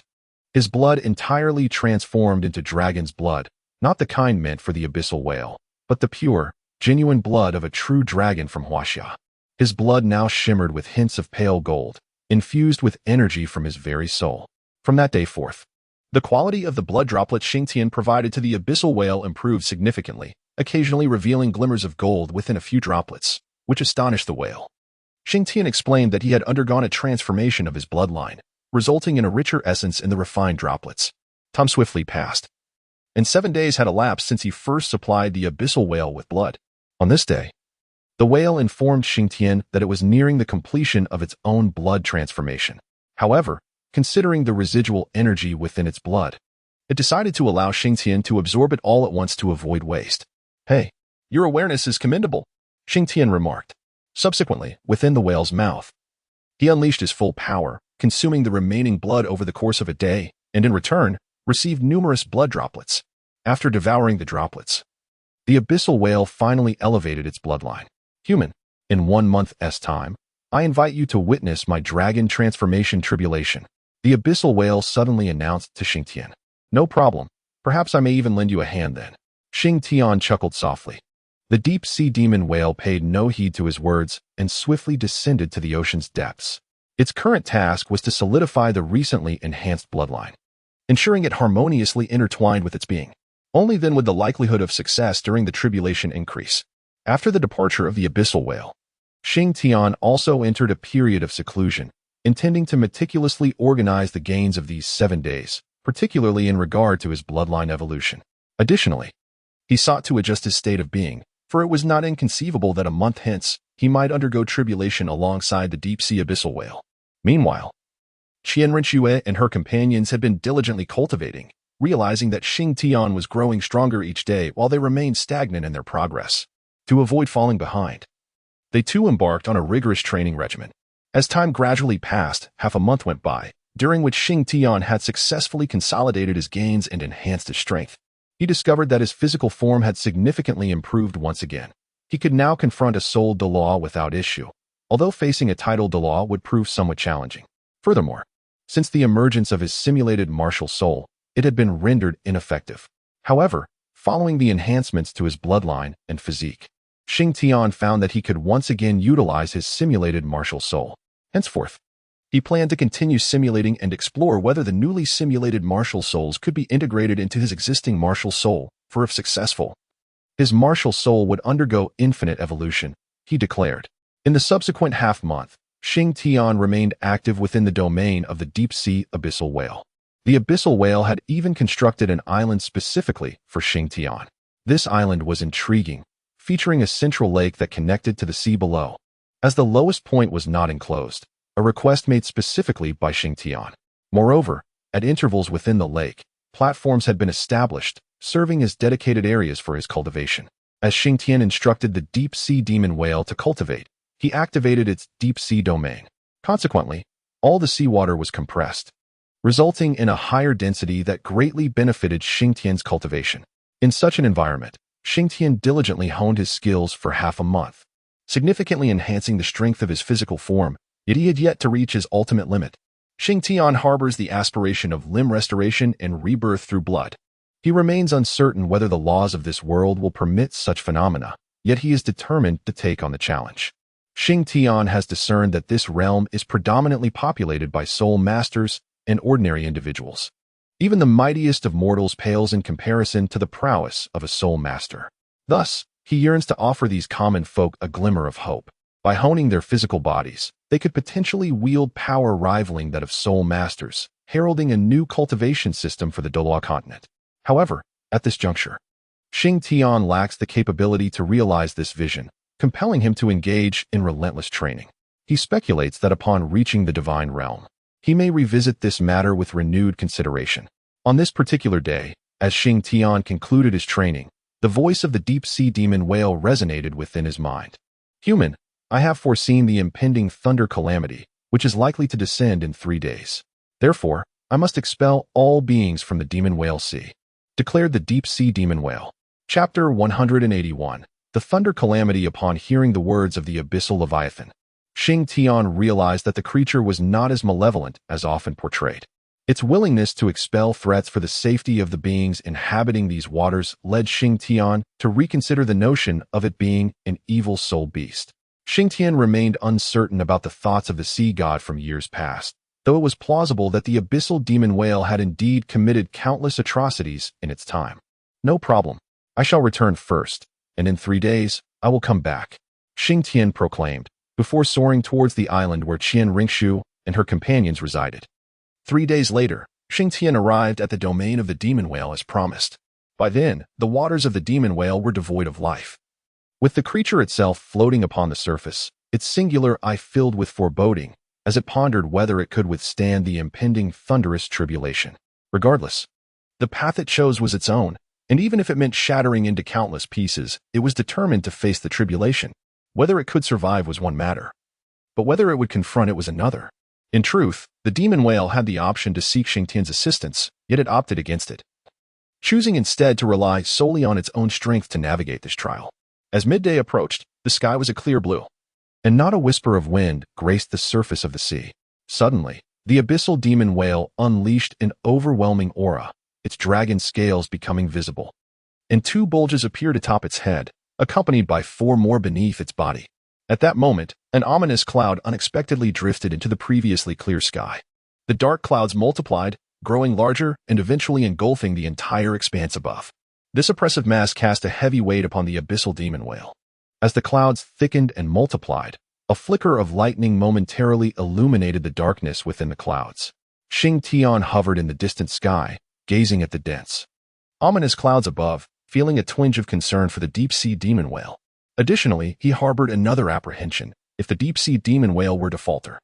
His blood entirely transformed into dragon's blood, not the kind meant for the abyssal whale, but the pure, genuine blood of a true dragon from Huaxia. His blood now shimmered with hints of pale gold, infused with energy from his very soul. From that day forth, the quality of the blood droplets Xing Tian provided to the abyssal whale improved significantly, occasionally revealing glimmers of gold within a few droplets, which astonished the whale. Xing Tian explained that he had undergone a transformation of his bloodline, resulting in a richer essence in the refined droplets. Time swiftly passed, and 7 days had elapsed since he first supplied the abyssal whale with blood. On this day, the whale informed Xing Tian that it was nearing the completion of its own blood transformation. However, considering the residual energy within its blood, it decided to allow Xing Tian to absorb it all at once to avoid waste. Hey, your awareness is commendable, Xing Tian remarked. Subsequently, within the whale's mouth, he unleashed his full power, consuming the remaining blood over the course of a day, and in return, received numerous blood droplets. After devouring the droplets, the abyssal whale finally elevated its bloodline. Human, in 1 month's time, I invite you to witness my dragon transformation tribulation, the abyssal whale suddenly announced to Xing Tian. No problem. Perhaps I may even lend you a hand then. Xing Tian chuckled softly. The deep-sea demon whale paid no heed to his words and swiftly descended to the ocean's depths. Its current task was to solidify the recently enhanced bloodline. ensuring it harmoniously intertwined with its being. Only then would the likelihood of success during the tribulation increase. After the departure of the abyssal whale, Xing Tian also entered a period of seclusion, intending to meticulously organize the gains of these 7 days, particularly in regard to his bloodline evolution. Additionally, he sought to adjust his state of being, for it was not inconceivable that a month hence he might undergo tribulation alongside the deep-sea abyssal whale. Meanwhile, Qian Rinxue and her companions had been diligently cultivating, realizing that Xing Tian was growing stronger each day while they remained stagnant in their progress. To avoid falling behind, they too embarked on a rigorous training regimen. As time gradually passed, half a month went by, during which Xing Tian had successfully consolidated his gains and enhanced his strength. He discovered that his physical form had significantly improved once again. He could now confront a soul.From without issue, although facing a title.From would prove somewhat challenging. Furthermore, since the emergence of his simulated martial soul, it had been rendered ineffective. However, following the enhancements to his bloodline and physique, Xing Tian found that he could once again utilize his simulated martial soul. Henceforth, he planned to continue simulating and explore whether the newly simulated martial souls could be integrated into his existing martial soul, for if successful, his martial soul would undergo infinite evolution, he declared. In the subsequent half-month, Xing Tian remained active within the domain of the deep-sea abyssal whale. The abyssal whale had even constructed an island specifically for Xing Tian. This island was intriguing, featuring a central lake that connected to the sea below. As the lowest point was not enclosed, a request made specifically by Xing Tian. Moreover, at intervals within the lake, platforms had been established, serving as dedicated areas for his cultivation. As Xing Tian instructed the deep-sea demon whale to cultivate, he activated its deep-sea domain. Consequently, all the seawater was compressed, resulting in a higher density that greatly benefited Xing Tian's cultivation. In such an environment, Xing Tian diligently honed his skills for half a month, significantly enhancing the strength of his physical form, yet he had yet to reach his ultimate limit. Xing Tian harbors the aspiration of limb restoration and rebirth through blood. He remains uncertain whether the laws of this world will permit such phenomena, yet he is determined to take on the challenge. Xing Tian has discerned that this realm is predominantly populated by soul masters and ordinary individuals. Even the mightiest of mortals pales in comparison to the prowess of a soul master. Thus, he yearns to offer these common folk a glimmer of hope. By honing their physical bodies, they could potentially wield power rivaling that of soul masters, heralding a new cultivation system for the Douluo Continent. However, at this juncture, Xing Tian lacks the capability to realize this vision, compelling him to engage in relentless training. He speculates that upon reaching the divine realm, he may revisit this matter with renewed consideration. On this particular day, as Xing Tian concluded his training, the voice of the deep-sea demon whale resonated within his mind. "Human, I have foreseen the impending thunder calamity, which is likely to descend in 3 days. Therefore, I must expel all beings from the demon whale sea," declared the deep-sea demon whale. Chapter 181. The Thunder Calamity. Upon hearing the words of the abyssal leviathan, Xing Tian realized that the creature was not as malevolent as often portrayed. Its willingness to expel threats for the safety of the beings inhabiting these waters led Xing Tian to reconsider the notion of it being an evil soul beast. Xing Tian remained uncertain about the thoughts of the sea god from years past, though it was plausible that the abyssal demon whale had indeed committed countless atrocities in its time. "No problem. I shall return first, and in 3 days, I will come back," Xing Tian proclaimed, before soaring towards the island where Qian Rinxue and her companions resided. 3 days later, Xing Tian arrived at the domain of the demon whale as promised. By then, the waters of the demon whale were devoid of life. With the creature itself floating upon the surface, its singular eye filled with foreboding, as it pondered whether it could withstand the impending thunderous tribulation. Regardless, the path it chose was its own, and even if it meant shattering into countless pieces, it was determined to face the tribulation. Whether it could survive was one matter, but whether it would confront it was another. In truth, the demon whale had the option to seek Xing Tian's assistance, yet it opted against it, choosing instead to rely solely on its own strength to navigate this trial. As midday approached, the sky was a clear blue, and not a whisper of wind graced the surface of the sea. Suddenly, the abyssal demon whale unleashed an overwhelming aura, its dragon scales becoming visible, and 2 bulges appeared atop its head, accompanied by 4 more beneath its body. At that moment, an ominous cloud unexpectedly drifted into the previously clear sky. The dark clouds multiplied, growing larger and eventually engulfing the entire expanse above. This oppressive mass cast a heavy weight upon the abyssal demon whale. As the clouds thickened and multiplied, a flicker of lightning momentarily illuminated the darkness within the clouds. Xing Tian hovered in the distant sky, gazing at the dense, ominous clouds above, feeling a twinge of concern for the deep-sea demon whale. Additionally, he harbored another apprehension: if the deep-sea demon whale were to falter,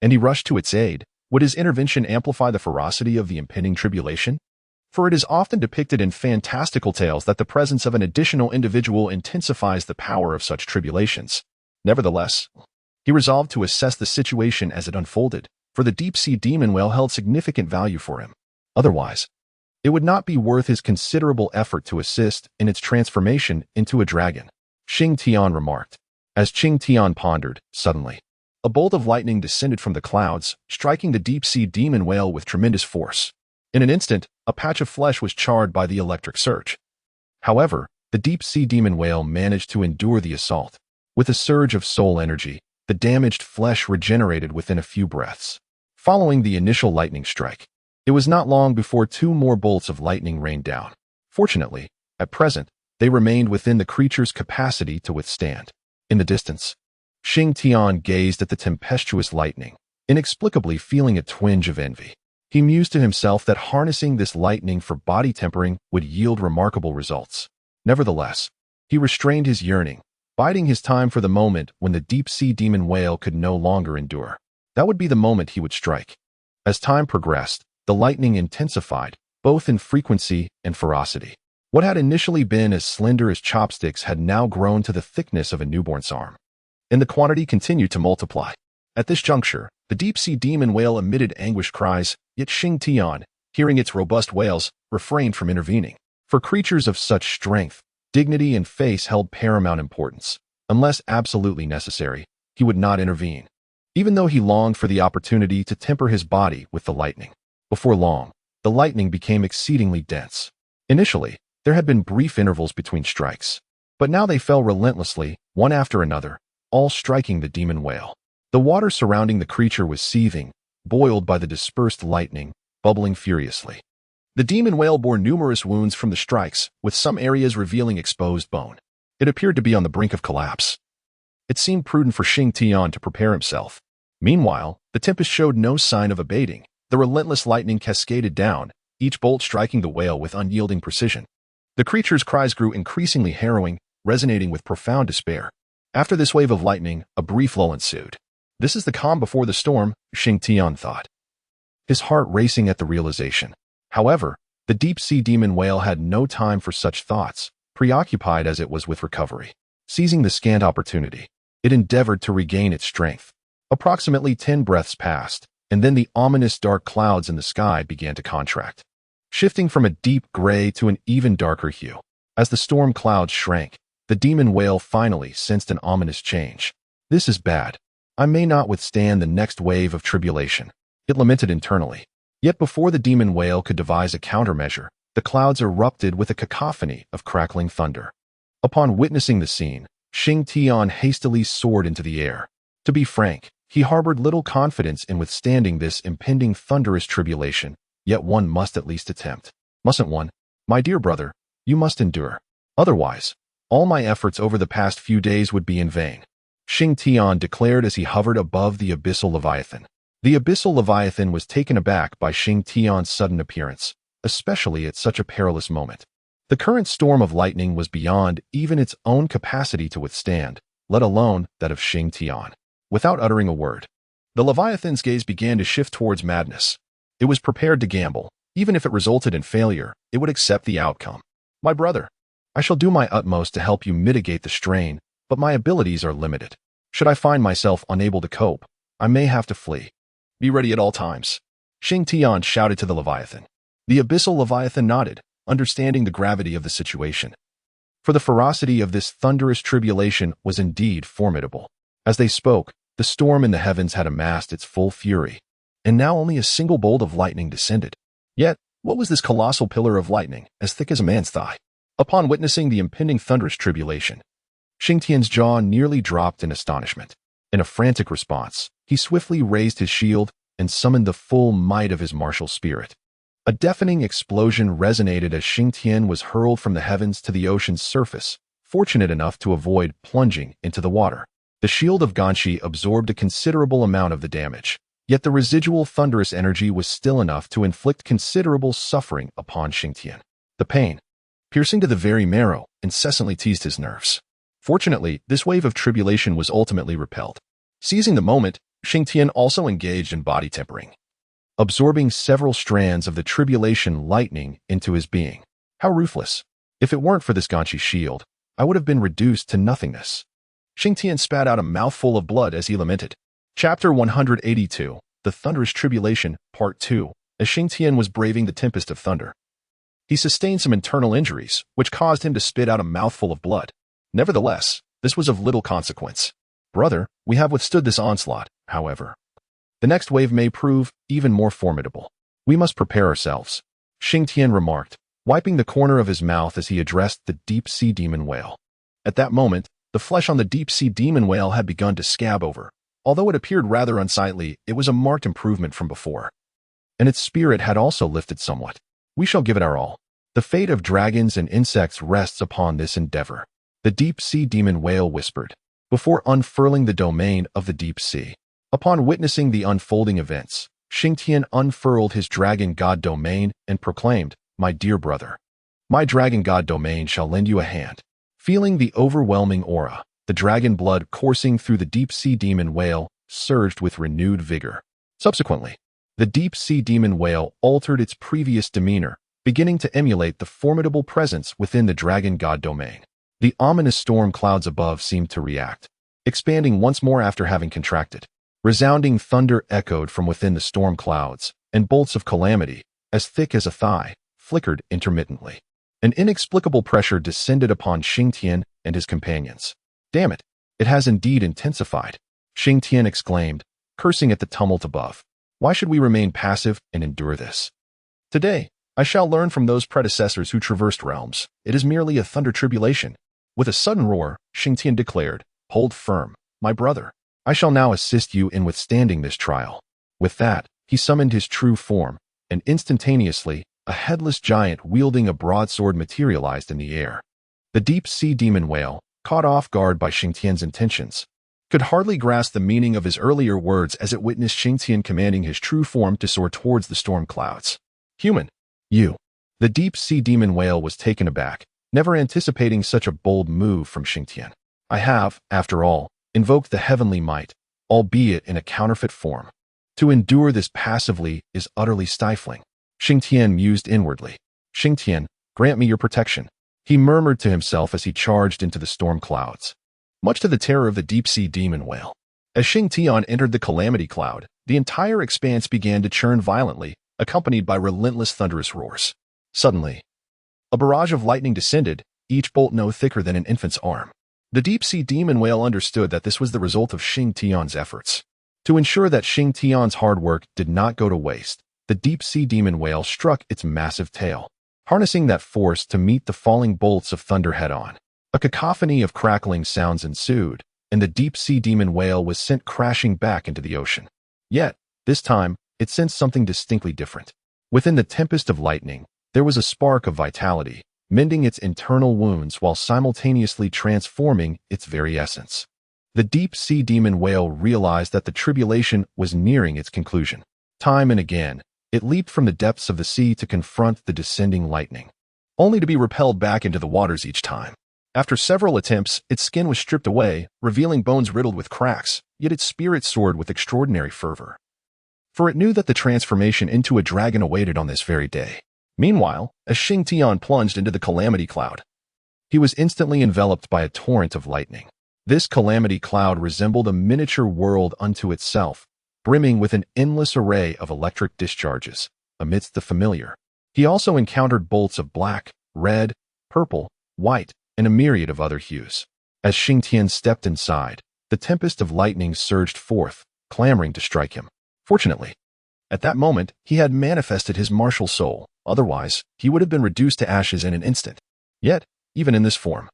and he rushed to its aid, would his intervention amplify the ferocity of the impending tribulation? For it is often depicted in fantastical tales that the presence of an additional individual intensifies the power of such tribulations. Nevertheless, he resolved to assess the situation as it unfolded, for the deep-sea demon whale held significant value for him. Otherwise, it would not be worth his considerable effort to assist in its transformation into a dragon, Xing Tian remarked. As Xing Tian pondered, suddenly, a bolt of lightning descended from the clouds, striking the deep-sea demon whale with tremendous force. In an instant, a patch of flesh was charred by the electric surge. However, the deep-sea demon whale managed to endure the assault. With a surge of soul energy, the damaged flesh regenerated within a few breaths. Following the initial lightning strike, it was not long before two more bolts of lightning rained down. Fortunately, at present, they remained within the creature's capacity to withstand. In the distance, Xing Tian gazed at the tempestuous lightning, inexplicably feeling a twinge of envy. He mused to himself that harnessing this lightning for body tempering would yield remarkable results. Nevertheless, he restrained his yearning, biding his time for the moment when the deep-sea demon whale could no longer endure. That would be the moment he would strike. As time progressed, the lightning intensified, both in frequency and ferocity. What had initially been as slender as chopsticks had now grown to the thickness of a newborn's arm, and the quantity continued to multiply. At this juncture, the deep-sea demon whale emitted anguished cries, yet Xing Tian, hearing its robust wails, refrained from intervening. For creatures of such strength, dignity and face held paramount importance. Unless absolutely necessary, he would not intervene, even though he longed for the opportunity to temper his body with the lightning. Before long, the lightning became exceedingly dense. Initially, there had been brief intervals between strikes, but now they fell relentlessly, one after another, all striking the demon whale. The water surrounding the creature was seething, boiled by the dispersed lightning, bubbling furiously. The demon whale bore numerous wounds from the strikes, with some areas revealing exposed bone. It appeared to be on the brink of collapse. It seemed prudent for Xing Tian to prepare himself. Meanwhile, the tempest showed no sign of abating. The relentless lightning cascaded down, each bolt striking the whale with unyielding precision. The creature's cries grew increasingly harrowing, resonating with profound despair. After this wave of lightning, a brief lull ensued. This is the calm before the storm, Xing Tian thought, his heart racing at the realization. However, the deep-sea demon whale had no time for such thoughts, preoccupied as it was with recovery. Seizing the scant opportunity, it endeavored to regain its strength. Approximately 10 breaths passed, and then the ominous dark clouds in the sky began to contract, shifting from a deep gray to an even darker hue. As the storm clouds shrank, the demon whale finally sensed an ominous change. "This is bad. I may not withstand the next wave of tribulation," it lamented internally. Yet before the demon whale could devise a countermeasure, the clouds erupted with a cacophony of crackling thunder. Upon witnessing the scene, Xing Tian hastily soared into the air. To be frank, he harbored little confidence in withstanding this impending thunderous tribulation, yet one must at least attempt. Mustn't one? My dear brother, you must endure. Otherwise, all my efforts over the past few days would be in vain, Xing Tian declared as he hovered above the abyssal leviathan. The abyssal leviathan was taken aback by Xing Tian's sudden appearance, especially at such a perilous moment. The current storm of lightning was beyond even its own capacity to withstand, let alone that of Xing Tian. Without uttering a word, the leviathan's gaze began to shift towards madness. It was prepared to gamble. Even if it resulted in failure, it would accept the outcome. "My brother, I shall do my utmost to help you mitigate the strain, but my abilities are limited. Should I find myself unable to cope, I may have to flee. Be ready at all times," Xing Tian shouted to the leviathan. The abyssal leviathan nodded, understanding the gravity of the situation. For the ferocity of this thunderous tribulation was indeed formidable. As they spoke, the storm in the heavens had amassed its full fury, and now only a single bolt of lightning descended. Yet, what was this colossal pillar of lightning, as thick as a man's thigh? Upon witnessing the impending thunderous tribulation, Xing Tian's jaw nearly dropped in astonishment. In a frantic response, he swiftly raised his shield and summoned the full might of his martial spirit. A deafening explosion resonated as Xing Tian was hurled from the heavens to the ocean's surface, fortunate enough to avoid plunging into the water. The shield of Ganshi absorbed a considerable amount of the damage, yet the residual thunderous energy was still enough to inflict considerable suffering upon Xing Tian. The pain, piercing to the very marrow, incessantly teased his nerves. Fortunately, this wave of tribulation was ultimately repelled. Seizing the moment, Xing Tian also engaged in body tempering, absorbing several strands of the tribulation lightning into his being. How ruthless! If it weren't for this Ganshi shield, I would have been reduced to nothingness. Xing Tian spat out a mouthful of blood as he lamented. Chapter 182, The Thunderous Tribulation, Part 2. As Xing Tian was braving the tempest of thunder, he sustained some internal injuries, which caused him to spit out a mouthful of blood. Nevertheless, this was of little consequence. Brother, we have withstood this onslaught, however. The next wave may prove even more formidable. We must prepare ourselves, Xing Tian remarked, wiping the corner of his mouth as he addressed the deep-sea demon whale. At that moment, the flesh on the deep-sea demon whale had begun to scab over. Although it appeared rather unsightly, it was a marked improvement from before. And its spirit had also lifted somewhat. We shall give it our all. The fate of dragons and insects rests upon this endeavor, the deep-sea demon whale whispered, before unfurling the domain of the deep sea. Upon witnessing the unfolding events, Xing Tian unfurled his dragon god domain and proclaimed, "My dear brother, my dragon god domain shall lend you a hand." Feeling the overwhelming aura, the dragon blood coursing through the deep-sea demon whale surged with renewed vigor. Subsequently, the deep-sea demon whale altered its previous demeanor, beginning to emulate the formidable presence within the dragon god domain. The ominous storm clouds above seemed to react, expanding once more after having contracted. Resounding thunder echoed from within the storm clouds, and bolts of calamity, as thick as a thigh, flickered intermittently. An inexplicable pressure descended upon Xing Tian and his companions. "Damn it, it has indeed intensified," Xing Tian exclaimed, cursing at the tumult above. "Why should we remain passive and endure this? Today, I shall learn from those predecessors who traversed realms. It is merely a thunder tribulation." With a sudden roar, Xing Tian declared, "Hold firm, my brother. I shall now assist you in withstanding this trial." With that, he summoned his true form, and instantaneously, a headless giant wielding a broadsword materialized in the air. The deep-sea demon whale, caught off guard by Xing Tian's intentions, could hardly grasp the meaning of his earlier words as it witnessed Xing Tian commanding his true form to soar towards the storm clouds. "Human, you." The deep-sea demon whale was taken aback, never anticipating such a bold move from Xing Tian. "I have, after all, invoked the heavenly might, albeit in a counterfeit form. To endure this passively is utterly stifling." Xing Tian mused inwardly. "Xing Tian, grant me your protection," he murmured to himself as he charged into the storm clouds, much to the terror of the deep-sea demon whale. As Xing Tian entered the calamity cloud, the entire expanse began to churn violently, accompanied by relentless thunderous roars. Suddenly, a barrage of lightning descended, each bolt no thicker than an infant's arm. The deep-sea demon whale understood that this was the result of Xing Tian's efforts. To ensure that Xing Tian's hard work did not go to waste, the deep-sea demon whale struck its massive tail, harnessing that force to meet the falling bolts of thunder head-on. A cacophony of crackling sounds ensued, and the deep-sea demon whale was sent crashing back into the ocean. Yet, this time, it sensed something distinctly different. Within the tempest of lightning, there was a spark of vitality, mending its internal wounds while simultaneously transforming its very essence. The deep-sea demon whale realized that the tribulation was nearing its conclusion. Time and again, it leaped from the depths of the sea to confront the descending lightning, only to be repelled back into the waters each time. After several attempts, its skin was stripped away, revealing bones riddled with cracks, yet its spirit soared with extraordinary fervor. For it knew that the transformation into a dragon awaited on this very day. Meanwhile, as Xing Tian plunged into the calamity cloud, he was instantly enveloped by a torrent of lightning. This calamity cloud resembled a miniature world unto itself, brimming with an endless array of electric discharges. Amidst the familiar, he also encountered bolts of black, red, purple, white, and a myriad of other hues. As Xing Tian stepped inside, the tempest of lightning surged forth, clamoring to strike him. Fortunately, at that moment, he had manifested his martial soul. Otherwise, he would have been reduced to ashes in an instant. Yet, even in this form,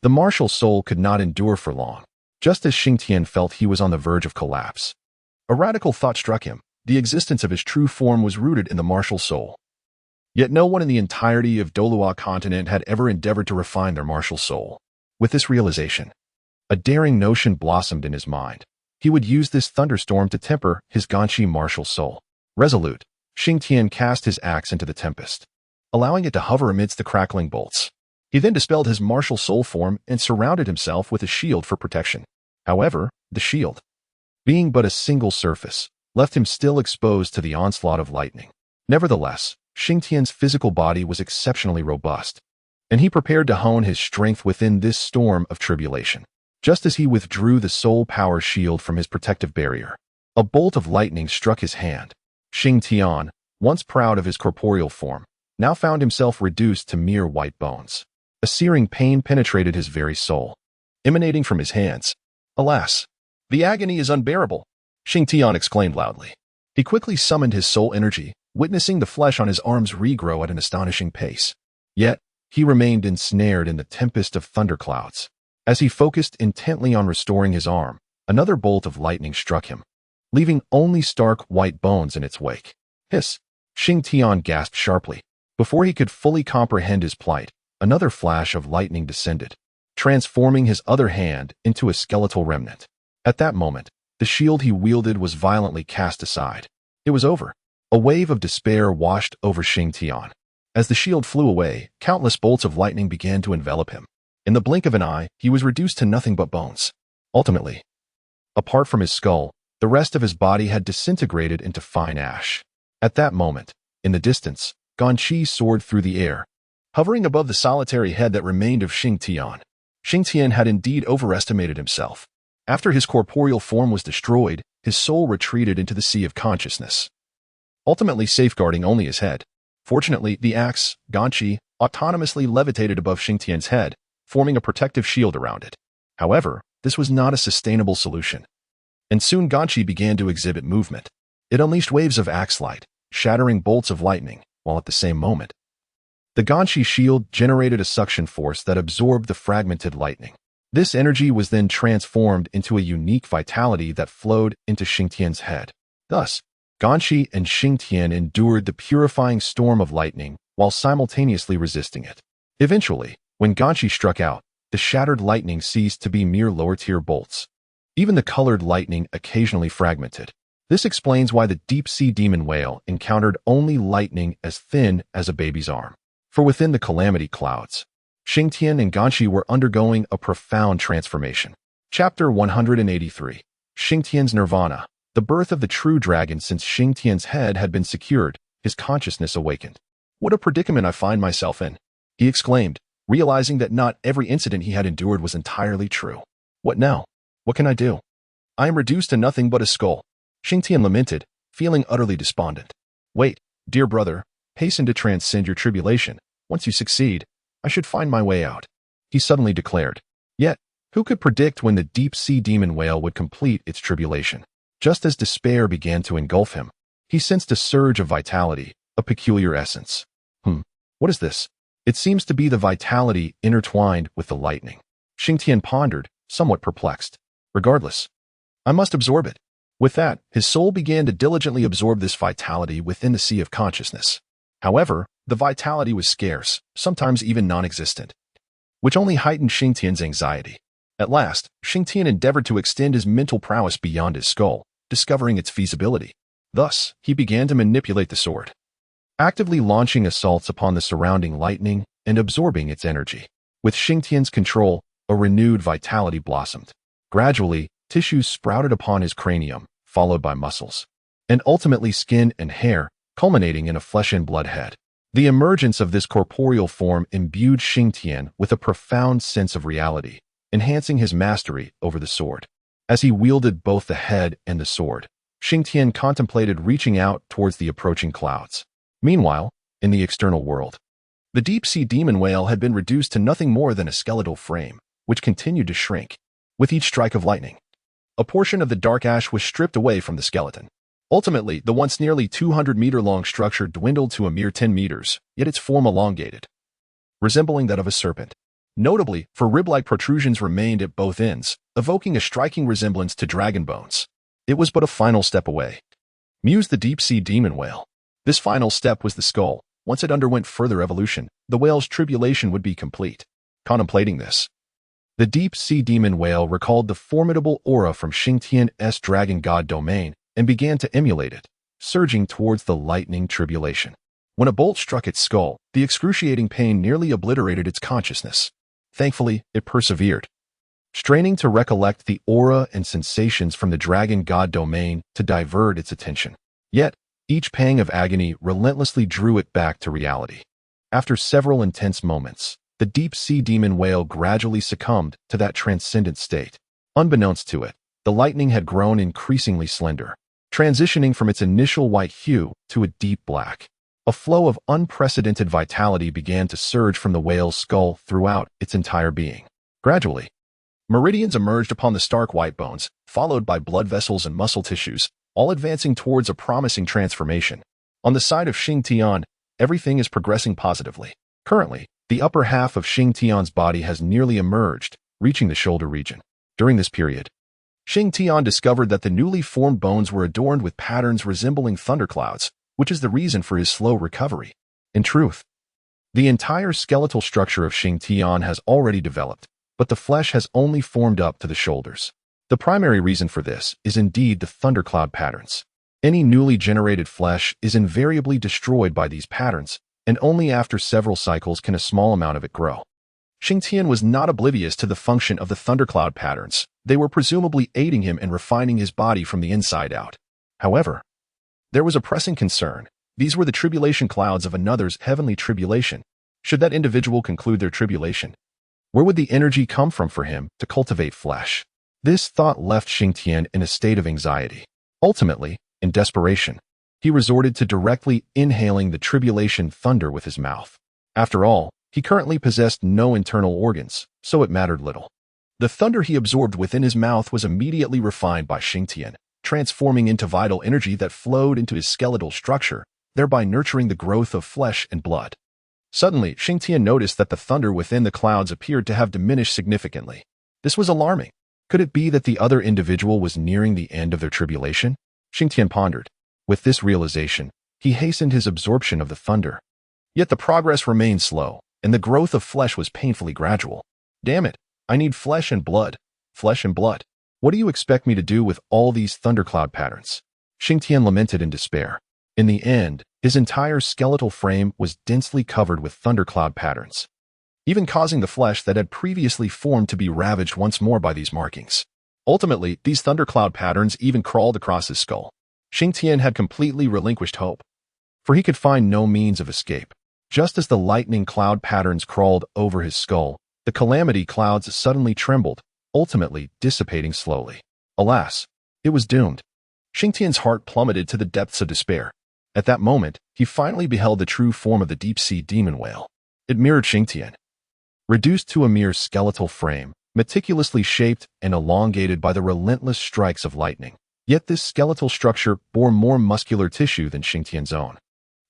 the martial soul could not endure for long. Just as Xing Tian felt he was on the verge of collapse, a radical thought struck him. The existence of his true form was rooted in the martial soul. Yet no one in the entirety of Douluo Continent had ever endeavored to refine their martial soul. With this realization, a daring notion blossomed in his mind. He would use this thunderstorm to temper his Ganshi martial soul. Resolute, Xing Tian cast his axe into the tempest, allowing it to hover amidst the crackling bolts. He then dispelled his martial soul form and surrounded himself with a shield for protection. However, the shield, being but a single surface, left him still exposed to the onslaught of lightning. Nevertheless, Xing Tian's physical body was exceptionally robust, and he prepared to hone his strength within this storm of tribulation. Just as he withdrew the soul power shield from his protective barrier, a bolt of lightning struck his hand. Xing Tian, once proud of his corporeal form, now found himself reduced to mere white bones. A searing pain penetrated his very soul, emanating from his hands. Alas, the agony is unbearable, Xing Tian exclaimed loudly. He quickly summoned his soul energy, witnessing the flesh on his arms regrow at an astonishing pace. Yet, he remained ensnared in the tempest of thunderclouds. As he focused intently on restoring his arm, another bolt of lightning struck him, leaving only stark white bones in its wake. Hiss! Xing Tian gasped sharply. Before he could fully comprehend his plight, another flash of lightning descended, transforming his other hand into a skeletal remnant. At that moment, the shield he wielded was violently cast aside. It was over. A wave of despair washed over Xing Tian. As the shield flew away, countless bolts of lightning began to envelop him. In the blink of an eye, he was reduced to nothing but bones. Ultimately, apart from his skull, the rest of his body had disintegrated into fine ash. At that moment, in the distance, Ganshi soared through the air, hovering above the solitary head that remained of Xing Tian. Xing Tian had indeed overestimated himself. After his corporeal form was destroyed, his soul retreated into the sea of consciousness, ultimately safeguarding only his head. Fortunately, the axe, Ganshi, autonomously levitated above Xing Tian's head, forming a protective shield around it. However, this was not a sustainable solution, and soon Ganshi began to exhibit movement. It unleashed waves of axe light, shattering bolts of lightning, while at the same moment, the Ganshi shield generated a suction force that absorbed the fragmented lightning. This energy was then transformed into a unique vitality that flowed into Xing Tian's head. Thus, Ganshi and Xing Tian endured the purifying storm of lightning while simultaneously resisting it. Eventually, when Ganshi struck out, the shattered lightning ceased to be mere lower-tier bolts. Even the colored lightning occasionally fragmented. This explains why the deep-sea demon whale encountered only lightning as thin as a baby's arm. For within the calamity clouds, Xing Tian and Ganshi were undergoing a profound transformation. Chapter 183. Xing Tian's Nirvana. The birth of the true dragon. Since Xing Tian's head had been secured, his consciousness awakened. What a predicament I find myself in, he exclaimed, realizing that not every incident he had endured was entirely true. What now? What can I do? I am reduced to nothing but a skull, Xing Tian lamented, feeling utterly despondent. Wait, dear brother, hasten to transcend your tribulation. Once you succeed, I should find my way out, he suddenly declared. Yet, who could predict when the deep-sea demon whale would complete its tribulation? Just as despair began to engulf him, he sensed a surge of vitality, a peculiar essence. What is this? It seems to be the vitality intertwined with the lightning. Xing Tian pondered, somewhat perplexed. Regardless, I must absorb it. With that, his soul began to diligently absorb this vitality within the sea of consciousness. However, the vitality was scarce, sometimes even non-existent, which only heightened Xing Tian's anxiety. At last, Xing Tian endeavored to extend his mental prowess beyond his skull, discovering its feasibility. Thus, he began to manipulate the sword, actively launching assaults upon the surrounding lightning and absorbing its energy. With Xing Tian's control, a renewed vitality blossomed. Gradually, tissues sprouted upon his cranium, followed by muscles, and ultimately skin and hair, culminating in a flesh-and-blood head. The emergence of this corporeal form imbued Xing Tian with a profound sense of reality, enhancing his mastery over the sword. As he wielded both the head and the sword, Xing Tian contemplated reaching out towards the approaching clouds. Meanwhile, in the external world, the deep-sea demon whale had been reduced to nothing more than a skeletal frame, which continued to shrink. With each strike of lightning, a portion of the dark ash was stripped away from the skeleton. Ultimately, the once nearly 200-meter-long structure dwindled to a mere 10 meters, yet its form elongated, resembling that of a serpent. Notably, for rib-like protrusions remained at both ends, evoking a striking resemblance to dragon bones. It was but a final step away, mused the deep-sea demon whale. This final step was the skull, Once it underwent further evolution, the whale's tribulation would be complete. Contemplating this, the deep-sea demon whale recalled the formidable aura from Xing Tian's dragon god domain and began to emulate it, surging towards the lightning tribulation. When a bolt struck its skull, the excruciating pain nearly obliterated its consciousness. Thankfully, it persevered, straining to recollect the aura and sensations from the dragon god domain to divert its attention. Yet, each pang of agony relentlessly drew it back to reality. After several intense moments, the deep-sea demon whale gradually succumbed to that transcendent state. Unbeknownst to it, the lightning had grown increasingly slender, transitioning from its initial white hue to a deep black. A flow of unprecedented vitality began to surge from the whale's skull throughout its entire being. Gradually, meridians emerged upon the stark white bones, followed by blood vessels and muscle tissues, all advancing towards a promising transformation. On the side of Xing Tian, everything is progressing positively. Currently, the upper half of Xing Tian's body has nearly emerged, reaching the shoulder region. During this period, Xing Tian discovered that the newly formed bones were adorned with patterns resembling thunderclouds, which is the reason for his slow recovery. In truth, the entire skeletal structure of Xing Tian has already developed, but the flesh has only formed up to the shoulders. The primary reason for this is indeed the thundercloud patterns. Any newly generated flesh is invariably destroyed by these patterns, and only after several cycles can a small amount of it grow. Xing Tian was not oblivious to the function of the thundercloud patterns. They were presumably aiding him in refining his body from the inside out. However, there was a pressing concern. These were the tribulation clouds of another's heavenly tribulation. Should that individual conclude their tribulation, where would the energy come from for him to cultivate flesh? This thought left Xing Tian in a state of anxiety. Ultimately, in desperation, he resorted to directly inhaling the tribulation thunder with his mouth. After all, he currently possessed no internal organs, so it mattered little. The thunder he absorbed within his mouth was immediately refined by Xing Tian, transforming into vital energy that flowed into his skeletal structure, thereby nurturing the growth of flesh and blood. Suddenly, Xing Tian noticed that the thunder within the clouds appeared to have diminished significantly. This was alarming. Could it be that the other individual was nearing the end of their tribulation? Xing Tian pondered. With this realization, he hastened his absorption of the thunder. Yet the progress remained slow, and the growth of flesh was painfully gradual. Damn it, I need flesh and blood. Flesh and blood. What do you expect me to do with all these thundercloud patterns? Xing Tian lamented in despair. In the end, his entire skeletal frame was densely covered with thundercloud patterns, even causing the flesh that had previously formed to be ravaged once more by these markings. Ultimately, these thundercloud patterns even crawled across his skull. Xing Tian had completely relinquished hope, for he could find no means of escape. Just as the lightning cloud patterns crawled over his skull, the calamity clouds suddenly trembled, ultimately dissipating slowly. Alas, it was doomed. Xing Tian's heart plummeted to the depths of despair. At that moment, he finally beheld the true form of the deep-sea demon whale. It mirrored Xing Tian, reduced to a mere skeletal frame, meticulously shaped and elongated by the relentless strikes of lightning. Yet this skeletal structure bore more muscular tissue than Xing Tian's own.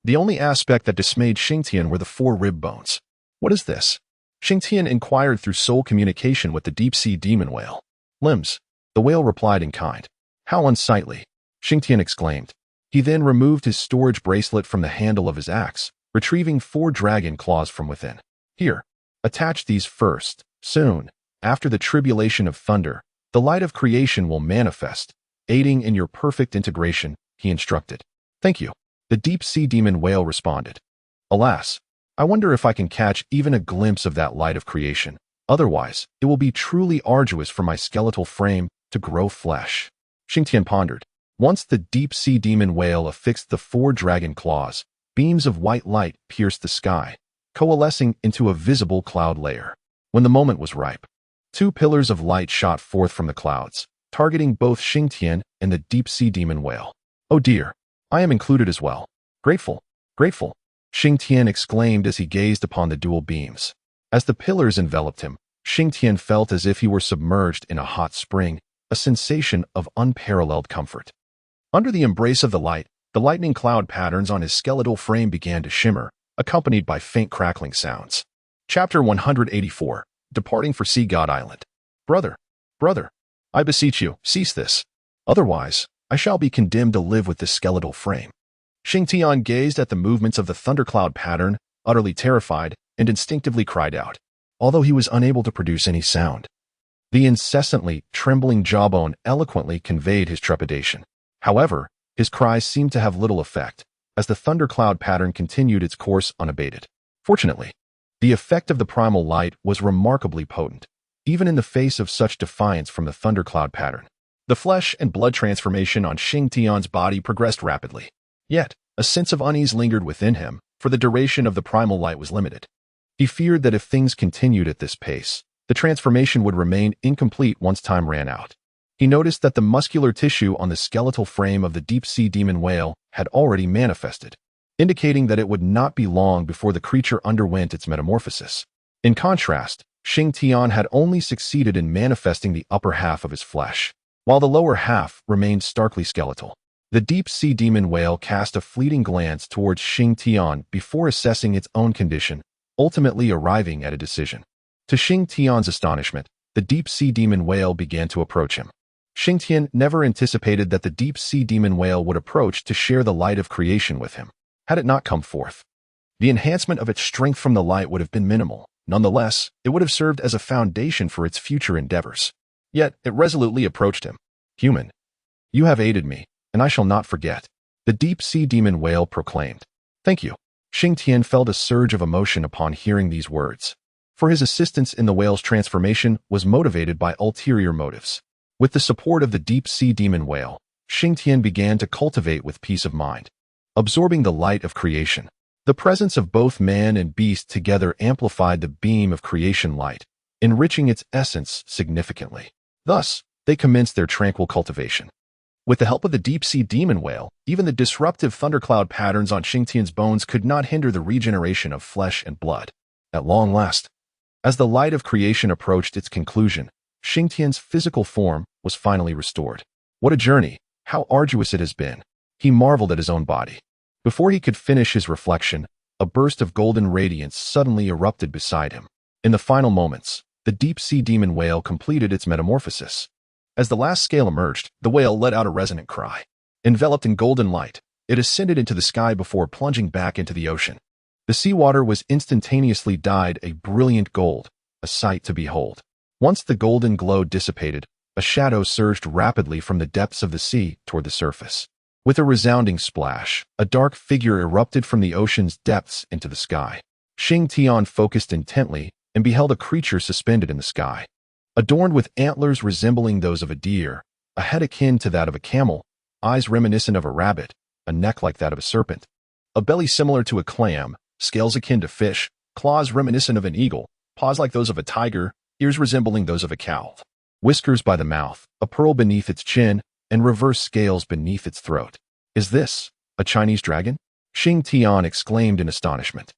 The only aspect that dismayed Xing Tian were the 4 rib bones. What is this? Xing Tian inquired through soul communication with the deep-sea demon whale. Limbs. The whale replied in kind. How unsightly, Xing Tian exclaimed. He then removed his storage bracelet from the handle of his axe, retrieving 4 dragon claws from within. Here, attach these first. Soon, after the tribulation of thunder, the light of creation will manifest, aiding in your perfect integration, he instructed. Thank you, the deep-sea demon whale responded. Alas, I wonder if I can catch even a glimpse of that light of creation. Otherwise, it will be truly arduous for my skeletal frame to grow flesh. Xing Tian pondered. Once the deep-sea demon whale affixed the 4 dragon claws, beams of white light pierced the sky, coalescing into a visible cloud layer. When the moment was ripe, 2 pillars of light shot forth from the clouds, targeting both Xing Tian and the deep-sea demon whale. Oh dear, I am included as well. Grateful, grateful, Xing Tian exclaimed as he gazed upon the dual beams. As the pillars enveloped him, Xing Tian felt as if he were submerged in a hot spring, a sensation of unparalleled comfort. Under the embrace of the light, the lightning cloud patterns on his skeletal frame began to shimmer, accompanied by faint crackling sounds. Chapter 184. Departing for Sea God Island. Brother, I beseech you, cease this. Otherwise, I shall be condemned to live with this skeletal frame. Xing Tian gazed at the movements of the thundercloud pattern, utterly terrified, and instinctively cried out, although he was unable to produce any sound. The incessantly trembling jawbone eloquently conveyed his trepidation. However, his cries seemed to have little effect, as the thundercloud pattern continued its course unabated. Fortunately, the effect of the primal light was remarkably potent, even in the face of such defiance from the thundercloud pattern. The flesh and blood transformation on Xing Tian's body progressed rapidly. Yet, a sense of unease lingered within him, for the duration of the primal light was limited. He feared that if things continued at this pace, the transformation would remain incomplete once time ran out. He noticed that the muscular tissue on the skeletal frame of the deep-sea demon whale had already manifested, indicating that it would not be long before the creature underwent its metamorphosis. In contrast, Xing Tian had only succeeded in manifesting the upper half of his flesh, while the lower half remained starkly skeletal. The deep-sea demon whale cast a fleeting glance towards Xing Tian before assessing its own condition, ultimately arriving at a decision. To Xing Tian's astonishment, the deep-sea demon whale began to approach him. Xing Tian never anticipated that the deep-sea demon whale would approach to share the light of creation with him. Had it not come forth, the enhancement of its strength from the light would have been minimal. Nonetheless, it would have served as a foundation for its future endeavors. Yet, it resolutely approached him. "Human, you have aided me, and I shall not forget," the deep-sea demon whale proclaimed. "Thank you." Xing Tian felt a surge of emotion upon hearing these words, for his assistance in the whale's transformation was motivated by ulterior motives. With the support of the deep-sea demon whale, Xing Tian began to cultivate with peace of mind, absorbing the light of creation. The presence of both man and beast together amplified the beam of creation light, enriching its essence significantly. Thus, they commenced their tranquil cultivation. With the help of the deep-sea demon whale, even the disruptive thundercloud patterns on Xing Tian's bones could not hinder the regeneration of flesh and blood. At long last, as the light of creation approached its conclusion, Xing Tian's physical form was finally restored. What a journey! How arduous it has been! He marveled at his own body. Before he could finish his reflection, a burst of golden radiance suddenly erupted beside him. In the final moments, the deep-sea demon whale completed its metamorphosis. As the last scale emerged, the whale let out a resonant cry. Enveloped in golden light, it ascended into the sky before plunging back into the ocean. The seawater was instantaneously dyed a brilliant gold, a sight to behold. Once the golden glow dissipated, a shadow surged rapidly from the depths of the sea toward the surface. With a resounding splash, a dark figure erupted from the ocean's depths into the sky. Xing Tian focused intently and beheld a creature suspended in the sky. Adorned with antlers resembling those of a deer, a head akin to that of a camel, eyes reminiscent of a rabbit, a neck like that of a serpent, a belly similar to a clam, scales akin to fish, claws reminiscent of an eagle, paws like those of a tiger, ears resembling those of a cow, whiskers by the mouth, a pearl beneath its chin, and reverse scales beneath its throat. "Is this a Chinese dragon?" Xing Tian exclaimed in astonishment.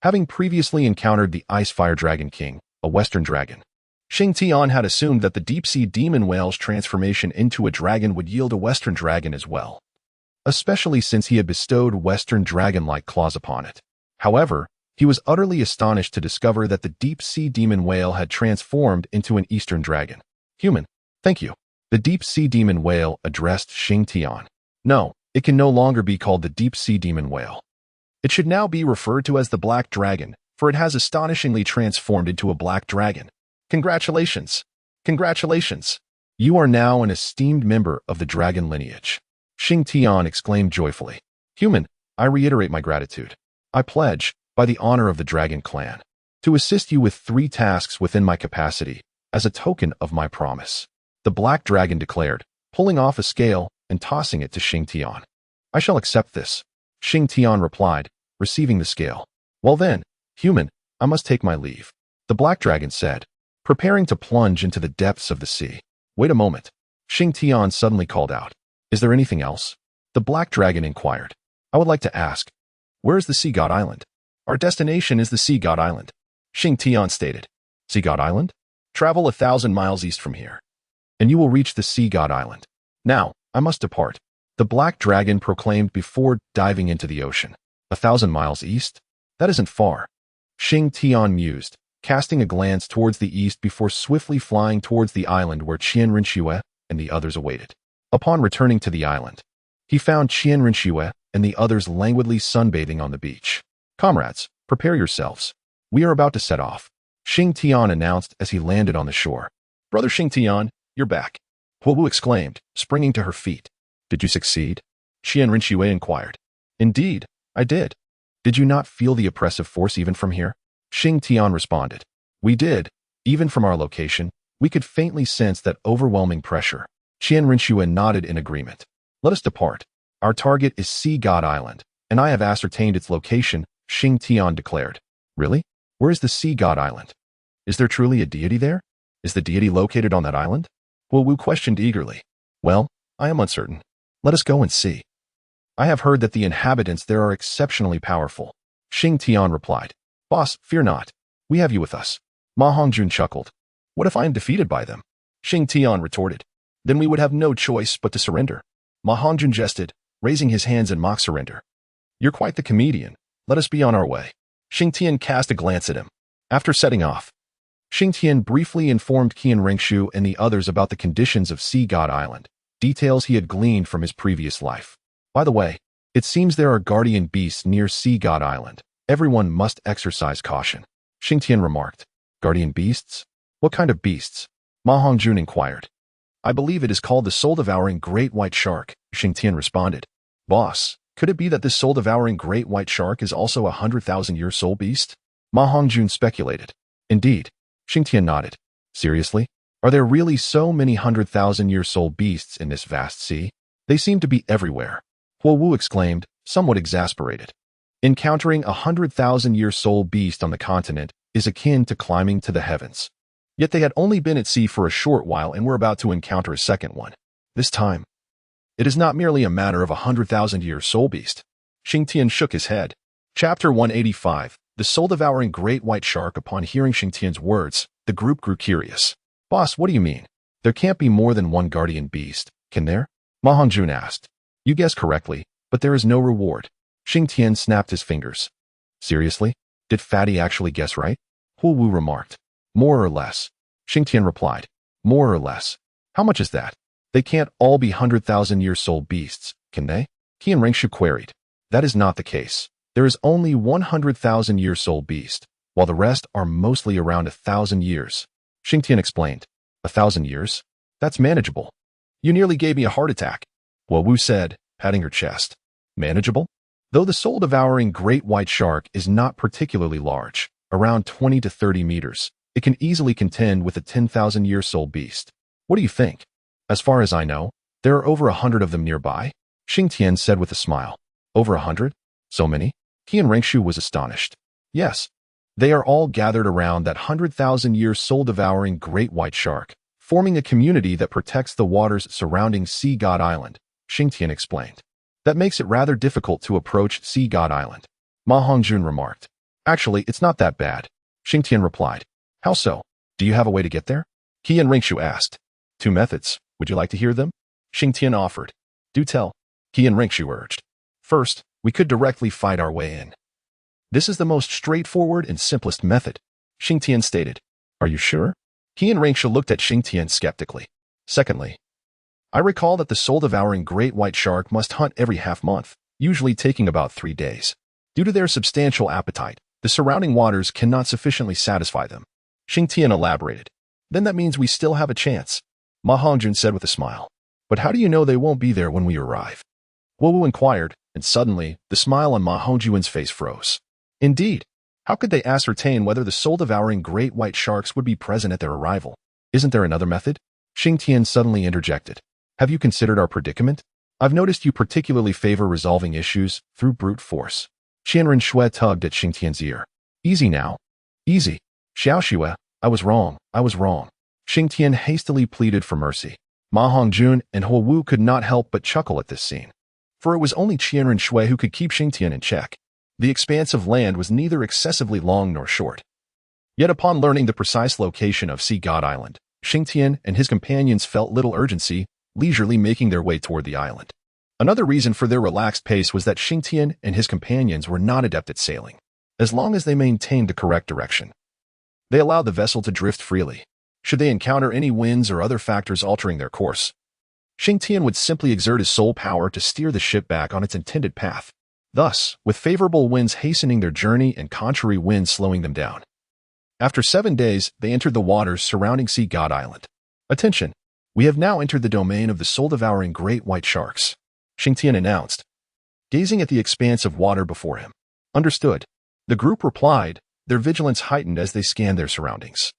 Having previously encountered the Ice-Fire Dragon King, a Western dragon, Xing Tian had assumed that the deep-sea demon whale's transformation into a dragon would yield a Western dragon as well, especially since he had bestowed Western dragon-like claws upon it. However, he was utterly astonished to discover that the deep-sea demon whale had transformed into an Eastern dragon. "Human, thank you." The deep-sea demon whale addressed Xing Tian. "No, it can no longer be called the deep-sea demon whale. It should now be referred to as the black dragon, for it has astonishingly transformed into a black dragon. Congratulations! Congratulations! You are now an esteemed member of the dragon lineage." Xing Tian exclaimed joyfully. "Human, I reiterate my gratitude. I pledge, by the honor of the dragon clan, to assist you with 3 tasks within my capacity, as a token of my promise," the black dragon declared, pulling off a scale and tossing it to Xing Tian. "I shall accept this," Xing Tian replied, receiving the scale. "Well then, human, I must take my leave," the black dragon said, preparing to plunge into the depths of the sea. "Wait a moment," Xing Tian suddenly called out. "Is there anything else?" The black dragon inquired. "I would like to ask, where is the Sea God Island?" "Our destination is the Sea God Island," Xing Tian stated. "Sea God Island? Travel 1,000 miles east from here, and you will reach the Sea God Island. Now, I must depart," the black dragon proclaimed before diving into the ocean. 1,000 miles east? That isn't far. Xing Tian mused, casting a glance towards the east before swiftly flying towards the island where Qian Rinxue and the others awaited. Upon returning to the island, he found Qian Rinxue and the others languidly sunbathing on the beach. "Comrades, prepare yourselves. We are about to set off," Xing Tian announced as he landed on the shore. "Brother Xing Tian, you're back," Huowu exclaimed, springing to her feet. "Did you succeed?" Qian Rinxue inquired. "Indeed, I did. Did you not feel the oppressive force even from here?" Xing Tian responded. "We did. Even from our location, we could faintly sense that overwhelming pressure." Qian Rinxue nodded in agreement. "Let us depart. Our target is Sea God Island, and I have ascertained its location," Xing Tian declared. "Really? Where is the Sea God Island? Is there truly a deity there? Is the deity located on that island?" Huowu questioned eagerly. "Well, I am uncertain. Let us go and see." "I have heard that the inhabitants there are exceptionally powerful," Xing Tian replied. "Boss, fear not. We have you with us." Ma Hongjun chuckled. "What if I am defeated by them?" Xing Tian retorted. "Then we would have no choice but to surrender." Ma Hongjun jested, raising his hands in mock surrender. "You're quite the comedian. Let us be on our way." Xing Tian cast a glance at him. After setting off, Xing Tian briefly informed Qian Ringshu and the others about the conditions of Sea God Island, details he had gleaned from his previous life. "By the way, it seems there are guardian beasts near Sea God Island. Everyone must exercise caution," Xing Tian remarked. "Guardian beasts? What kind of beasts?" Ma Hongjun inquired. "I believe it is called the soul-devouring great white shark," Xing Tian responded. "Boss, could it be that this soul-devouring great white shark is also a 100,000-year soul beast?" Ma Hongjun speculated. "Indeed." Xing Tian nodded. "Seriously? Are there really so many 100,000-year soul beasts in this vast sea? They seem to be everywhere," Huowu exclaimed, somewhat exasperated. Encountering a 100,000-year soul beast on the continent is akin to climbing to the heavens. Yet they had only been at sea for a short while and were about to encounter a second one. This time, it is not merely a matter of a 100,000-year soul beast. Xing Tian shook his head. Chapter 185. The soul-devouring great white shark. Upon hearing Xing Tian's words, the group grew curious. "Boss, what do you mean? There can't be more than one guardian beast, can there?" Ma Hongjun asked. "You guessed correctly, but there is no reward." Xing Tian snapped his fingers. "Seriously? Did Fatty actually guess right?" Huowu remarked. "More or less," Xing Tian replied. "More or less. How much is that? They can't all be 100,000-year soul beasts, can they?" Qian Ringshu queried. "That is not the case. There is only 100,000-year soul beast, while the rest are mostly around 1,000 years. Xing Tian explained. 1,000 years? That's manageable. You nearly gave me a heart attack," Huowu said, patting her chest. "Manageable?" Though the soul-devouring great white shark is not particularly large, around 20 to 30 meters, it can easily contend with a 10,000-year soul beast. What do you think? "As far as I know, there are over 100 of them nearby," Xing Tian said with a smile. "Over 100? So many?" Qian Ringshu was astonished. "Yes. They are all gathered around that 100,000-year soul-devouring great white shark, forming a community that protects the waters surrounding Sea God Island," Xing Tian explained. "That makes it rather difficult to approach Sea God Island," Ma Hongjun remarked. "Actually, it's not that bad," Xing Tian replied. "How so? Do you have a way to get there?" Qian Ringshu asked. "Two methods. Would you like to hear them?" Xing Tian offered. "Do tell," Qian Ringshu urged. "First, we could directly fight our way in. This is the most straightforward and simplest method," Xing Tian stated. "Are you sure?" Qian Ringshu looked at Xing Tian skeptically. "Secondly, I recall that the soul-devouring great white shark must hunt every half-month, usually taking about 3 days. Due to their substantial appetite, the surrounding waters cannot sufficiently satisfy them." Xing Tian elaborated. "Then that means we still have a chance," Ma Hongjun said with a smile. "But how do you know they won't be there when we arrive?" Huowu inquired, and suddenly, the smile on Ma Hongjun's face froze. "Indeed. How could they ascertain whether the soul-devouring great white sharks would be present at their arrival? Isn't there another method?" Xing Tian suddenly interjected. "Have you considered our predicament? I've noticed you particularly favor resolving issues through brute force." Qian Rinxue tugged at Xing Tian's ear. "Easy now. Easy. Xiaoxue, I was wrong. Xing Tian hastily pleaded for mercy. Ma Hongjun and Huowu could not help but chuckle at this scene. For it was only Qian Rinxue who could keep Xing Tian in check. The expanse of land was neither excessively long nor short. Yet upon learning the precise location of Sea God Island, Xing Tian and his companions felt little urgency, leisurely making their way toward the island. Another reason for their relaxed pace was that Xing Tian and his companions were not adept at sailing, as long as they maintained the correct direction. They allowed the vessel to drift freely. Should they encounter any winds or other factors altering their course, Xing Tian would simply exert his soul power to steer the ship back on its intended path. Thus, with favorable winds hastening their journey and contrary winds slowing them down. After 7 days, they entered the waters surrounding Sea God Island. Attention! We have now entered the domain of the soul-devouring great white sharks, Xing Tian announced, gazing at the expanse of water before him. Understood. The group replied, their vigilance heightened as they scanned their surroundings.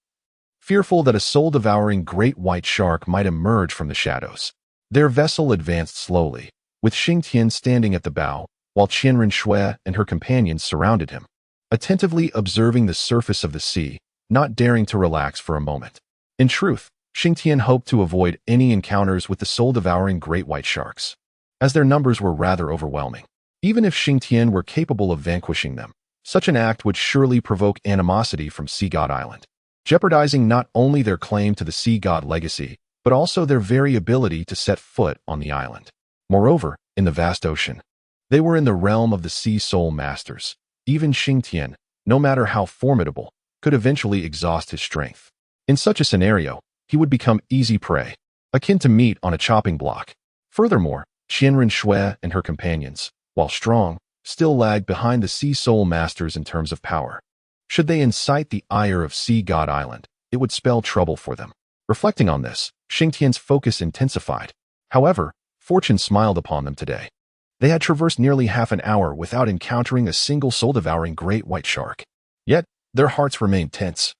Fearful that a soul-devouring great white shark might emerge from the shadows, their vessel advanced slowly, with Xing Tian standing at the bow, while Qianren Shui and her companions surrounded him, attentively observing the surface of the sea, not daring to relax for a moment. In truth, Xing Tian hoped to avoid any encounters with the soul-devouring great white sharks, as their numbers were rather overwhelming. Even if Xing Tian were capable of vanquishing them, such an act would surely provoke animosity from Sea God Island, jeopardizing not only their claim to the Sea God legacy, but also their very ability to set foot on the island. Moreover, in the vast ocean, they were in the realm of the Sea Soul Masters. Even Xing Tian, no matter how formidable, could eventually exhaust his strength. In such a scenario, he would become easy prey, akin to meat on a chopping block. Furthermore, Qianren Shui and her companions, while strong, still lagged behind the Sea Soul Masters in terms of power. Should they incite the ire of Sea God Island, it would spell trouble for them. Reflecting on this, Xing Tian's focus intensified. However, fortune smiled upon them today. They had traversed nearly half an hour without encountering a single soul-devouring great white shark. Yet, their hearts remained tense,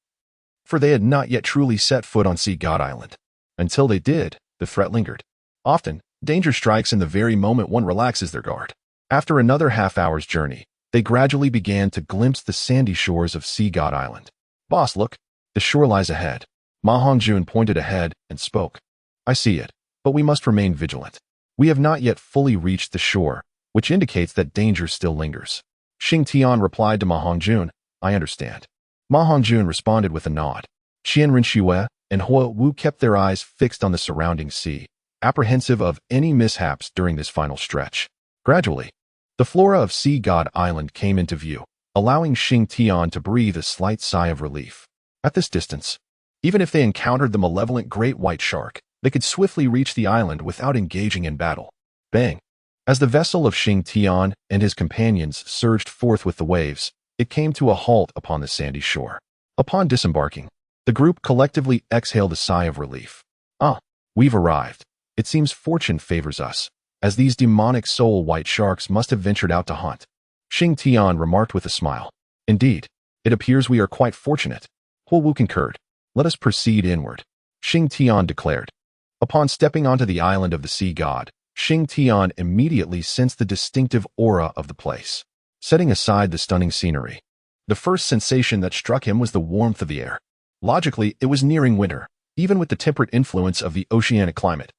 for they had not yet truly set foot on Sea God Island. Until they did, the threat lingered. Often, danger strikes in the very moment one relaxes their guard. After another half-hour's journey, they gradually began to glimpse the sandy shores of Sea God Island. Boss, look, the shore lies ahead. Ma Hongjun pointed ahead and spoke. I see it, but we must remain vigilant. We have not yet fully reached the shore, which indicates that danger still lingers. Xing Tian replied to Ma Hongjun, I understand. Ma Hongjun responded with a nod. Qianren Shui and Huo Wu kept their eyes fixed on the surrounding sea, apprehensive of any mishaps during this final stretch. Gradually, the flora of Sea God Island came into view, allowing Xing Tian to breathe a slight sigh of relief. At this distance, even if they encountered the malevolent great white shark, they could swiftly reach the island without engaging in battle. Bang! As the vessel of Xing Tian and his companions surged forth with the waves, it came to a halt upon the sandy shore. Upon disembarking, the group collectively exhaled a sigh of relief. Ah, we've arrived. It seems fortune favors us, as these demonic soul white sharks must have ventured out to hunt. Xing Tian remarked with a smile. Indeed, it appears we are quite fortunate. Huo Wu concurred. Let us proceed inward, Xing Tian declared. Upon stepping onto the island of the sea god, Xing Tian immediately sensed the distinctive aura of the place. Setting aside the stunning scenery, the first sensation that struck him was the warmth of the air. Logically, it was nearing winter, even with the temperate influence of the oceanic climate.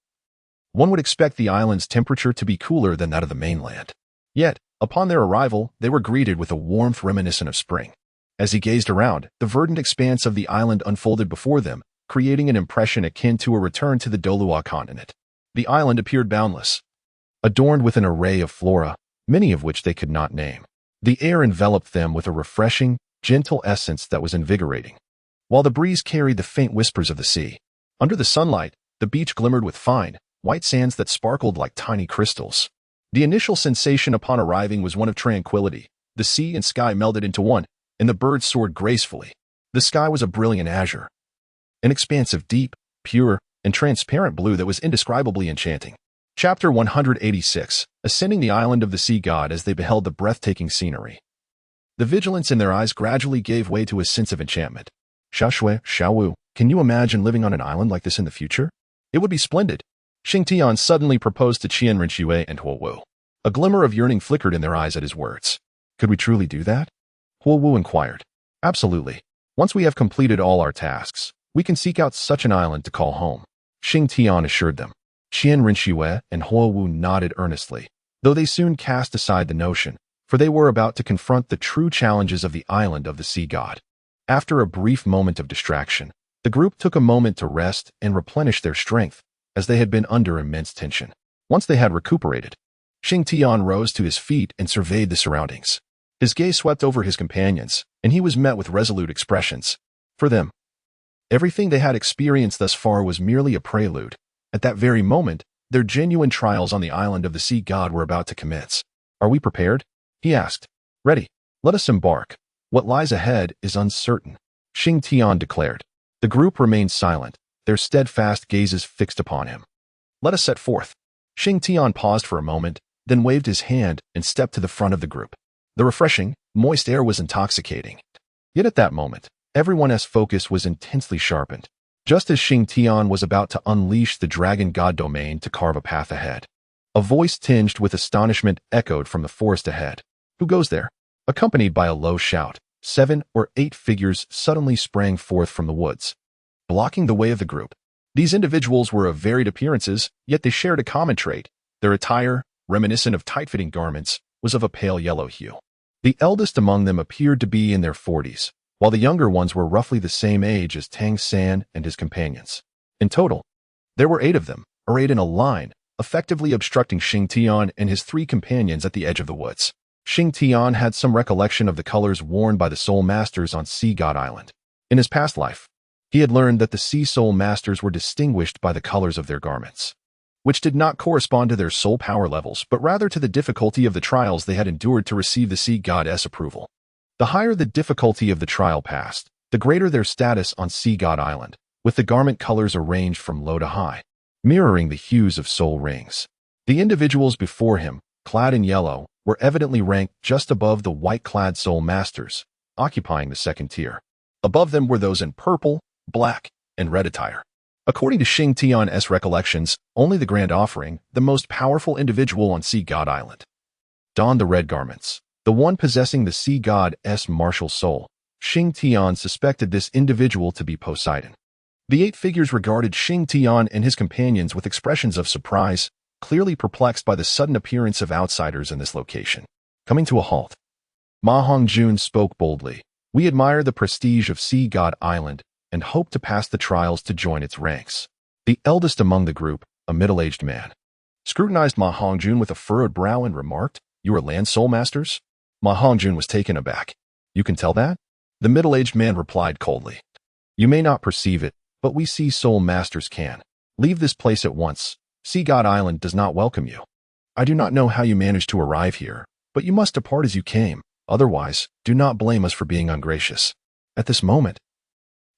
One would expect the island's temperature to be cooler than that of the mainland. Yet, upon their arrival, they were greeted with a warmth reminiscent of spring. As he gazed around, the verdant expanse of the island unfolded before them, creating an impression akin to a return to the Douluo Continent. The island appeared boundless, adorned with an array of flora, many of which they could not name. The air enveloped them with a refreshing, gentle essence that was invigorating, while the breeze carried the faint whispers of the sea. Under the sunlight, the beach glimmered with fine, white sands that sparkled like tiny crystals. The initial sensation upon arriving was one of tranquility. The sea and sky melded into one, and the birds soared gracefully. The sky was a brilliant azure, an expanse of deep, pure, and transparent blue that was indescribably enchanting. Chapter 186, Ascending the Island of the Sea God as they beheld the breathtaking scenery. The vigilance in their eyes gradually gave way to a sense of enchantment. Xiaoshui, Xiaowu, can you imagine living on an island like this in the future? It would be splendid. Xing Tian suddenly proposed to Qianren Shui and Huo Wu. A glimmer of yearning flickered in their eyes at his words. Could we truly do that? Huo Wu inquired. Absolutely. Once we have completed all our tasks, we can seek out such an island to call home, Xing Tian assured them. Qianren Shui and Huo Wu nodded earnestly, though they soon cast aside the notion, for they were about to confront the true challenges of the island of the sea god. After a brief moment of distraction, the group took a moment to rest and replenish their strength, as they had been under immense tension. Once they had recuperated, Xing Tian rose to his feet and surveyed the surroundings. His gaze swept over his companions, and he was met with resolute expressions. For them, everything they had experienced thus far was merely a prelude. At that very moment, Their genuine trials on the island of the sea god were about to commence. "Are we prepared?" he asked. "Ready. Let us embark. What lies ahead is uncertain," Xing Tian declared. The group remained silent, their steadfast gazes fixed upon him. "Let us set forth." Xing Tian paused for a moment, then waved his hand and stepped to the front of the group. The refreshing, moist air was intoxicating. Yet at that moment, everyone's focus was intensely sharpened, just as Xing Tian was about to unleash the dragon god domain to carve a path ahead. A voice tinged with astonishment echoed from the forest ahead. "Who goes there?" Accompanied by a low shout, 7 or 8 figures suddenly sprang forth from the woods, blocking the way of the group. These individuals were of varied appearances, yet they shared a common trait. Their attire, reminiscent of tight-fitting garments, was of a pale yellow hue. The eldest among them appeared to be in their 40s, while the younger ones were roughly the same age as Tang San and his companions. In total, there were 8 of them, arrayed in a line, effectively obstructing Xing Tian and his 3 companions at the edge of the woods. Xing Tian had some recollection of the colors worn by the Soul Masters on Sea God Island. In his past life, he had learned that the Sea Soul Masters were distinguished by the colors of their garments, which did not correspond to their soul power levels, but rather to the difficulty of the trials they had endured to receive the Sea God's approval. The higher the difficulty of the trial passed, the greater their status on Sea God Island, with the garment colors arranged from low to high, mirroring the hues of soul rings. The individuals before him, clad in yellow, were evidently ranked just above the white-clad Soul Masters, occupying the second tier. Above them were those in purple, black, and red attire. According to Xing Tian's recollections, only the Grand Offering, the most powerful individual on Sea God Island, donned the red garments. The one possessing the Sea God's martial soul, Xing Tian suspected this individual to be Poseidon. The 8 figures regarded Xing Tian and his companions with expressions of surprise, clearly perplexed by the sudden appearance of outsiders in this location. Coming to a halt, Ma Hongjun spoke boldly. "We admire the prestige of Sea God Island and hope to pass the trials to join its ranks." The eldest among the group, a middle-aged man, scrutinized Ma Hongjun with a furrowed brow and remarked, "You are land soul masters?" Ma Hongjun was taken aback. "You can tell that?" The middle-aged man replied coldly. "You may not perceive it, but we Sea Soul Masters can. Leave this place at once. Sea God Island does not welcome you. I do not know how you managed to arrive here, but you must depart as you came. Otherwise, do not blame us for being ungracious." At this moment,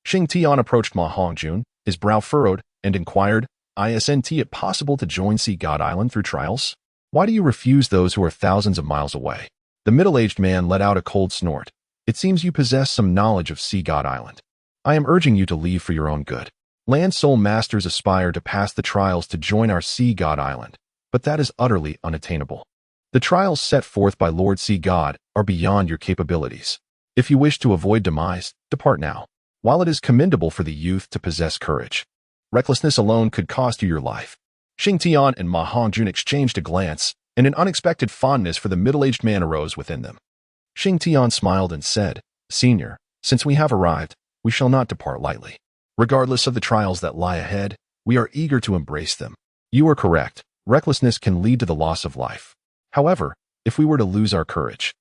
Xing Tian approached Ma Hongjun, his brow furrowed, and inquired, "Isn't it possible to join Sea God Island through trials? Why do you refuse those who are thousands of miles away?" The middle-aged man let out a cold snort. "It seems you possess some knowledge of Sea God Island. I am urging you to leave for your own good. Land Soul Masters aspire to pass the trials to join our Sea God Island, but that is utterly unattainable. The trials set forth by Lord Sea God are beyond your capabilities. If you wish to avoid demise, depart now. While it is commendable for the youth to possess courage, recklessness alone could cost you your life." Xing Tian and Ma Hongjun exchanged a glance, and an unexpected fondness for the middle-aged man arose within them. Xing Tian smiled and said, "Senior, since we have arrived, we shall not depart lightly. Regardless of the trials that lie ahead, we are eager to embrace them. You are correct. Recklessness can lead to the loss of life. However, if we were to lose our courage,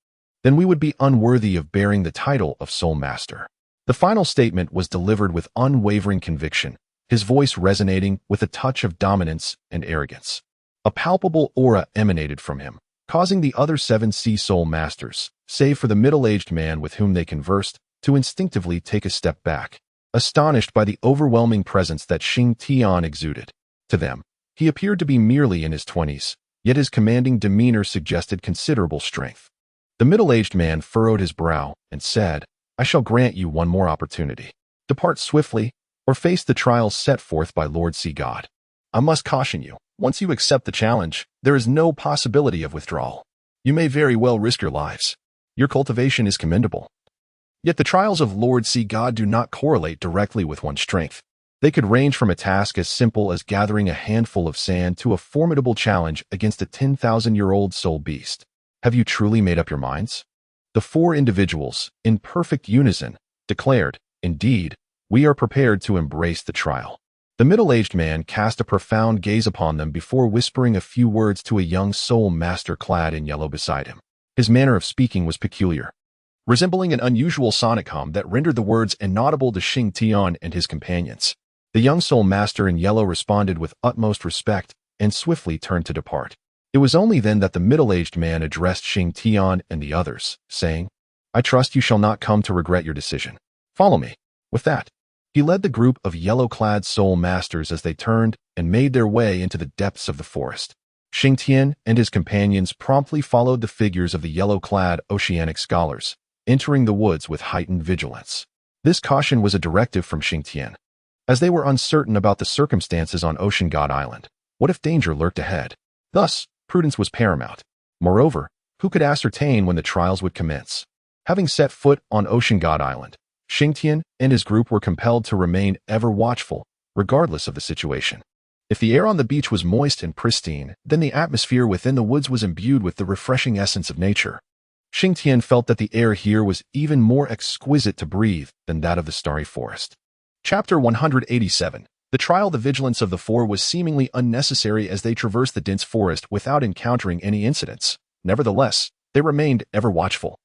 then we would be unworthy of bearing the title of Soul Master." The final statement was delivered with unwavering conviction, his voice resonating with a touch of dominance and arrogance. A palpable aura emanated from him, causing the other 7 Sea Soul Masters, save for the middle-aged man with whom they conversed, to instinctively take a step back, astonished by the overwhelming presence that Xing Tian exuded. To them, he appeared to be merely in his 20s, yet his commanding demeanor suggested considerable strength. The middle-aged man furrowed his brow and said, "I shall grant you one more opportunity. Depart swiftly, or face the trials set forth by Lord Sea God. I must caution you, once you accept the challenge, there is no possibility of withdrawal. You may very well risk your lives. Your cultivation is commendable. Yet the trials of Lord Sea God do not correlate directly with one's strength. They could range from a task as simple as gathering a handful of sand to a formidable challenge against a 10,000-year-old soul beast. Have you truly made up your minds?" The 4 individuals, in perfect unison, declared, "Indeed, we are prepared to embrace the trial." The middle-aged man cast a profound gaze upon them before whispering a few words to a young soul master clad in yellow beside him. His manner of speaking was peculiar, resembling an unusual sonic hum that rendered the words inaudible to Xing Tian and his companions. The young soul master in yellow responded with utmost respect and swiftly turned to depart. It was only then that the middle-aged man addressed Xing Tian and the others, saying, "I trust you shall not come to regret your decision. Follow me." With that, he led the group of yellow-clad soul masters as they turned and made their way into the depths of the forest. Xing Tian and his companions promptly followed the figures of the yellow-clad oceanic scholars, entering the woods with heightened vigilance. This caution was a directive from Xing Tian, as they were uncertain about the circumstances on Ocean God Island. What if danger lurked ahead? Thus, prudence was paramount. Moreover, who could ascertain when the trials would commence? Having set foot on Ocean God Island, Xing Tian and his group were compelled to remain ever watchful, regardless of the situation. If the air on the beach was moist and pristine, then the atmosphere within the woods was imbued with the refreshing essence of nature. Xing Tian felt that the air here was even more exquisite to breathe than that of the starry forest. Chapter 187. The trial. The vigilance of the four was seemingly unnecessary as they traversed the dense forest without encountering any incidents. Nevertheless, they remained ever watchful.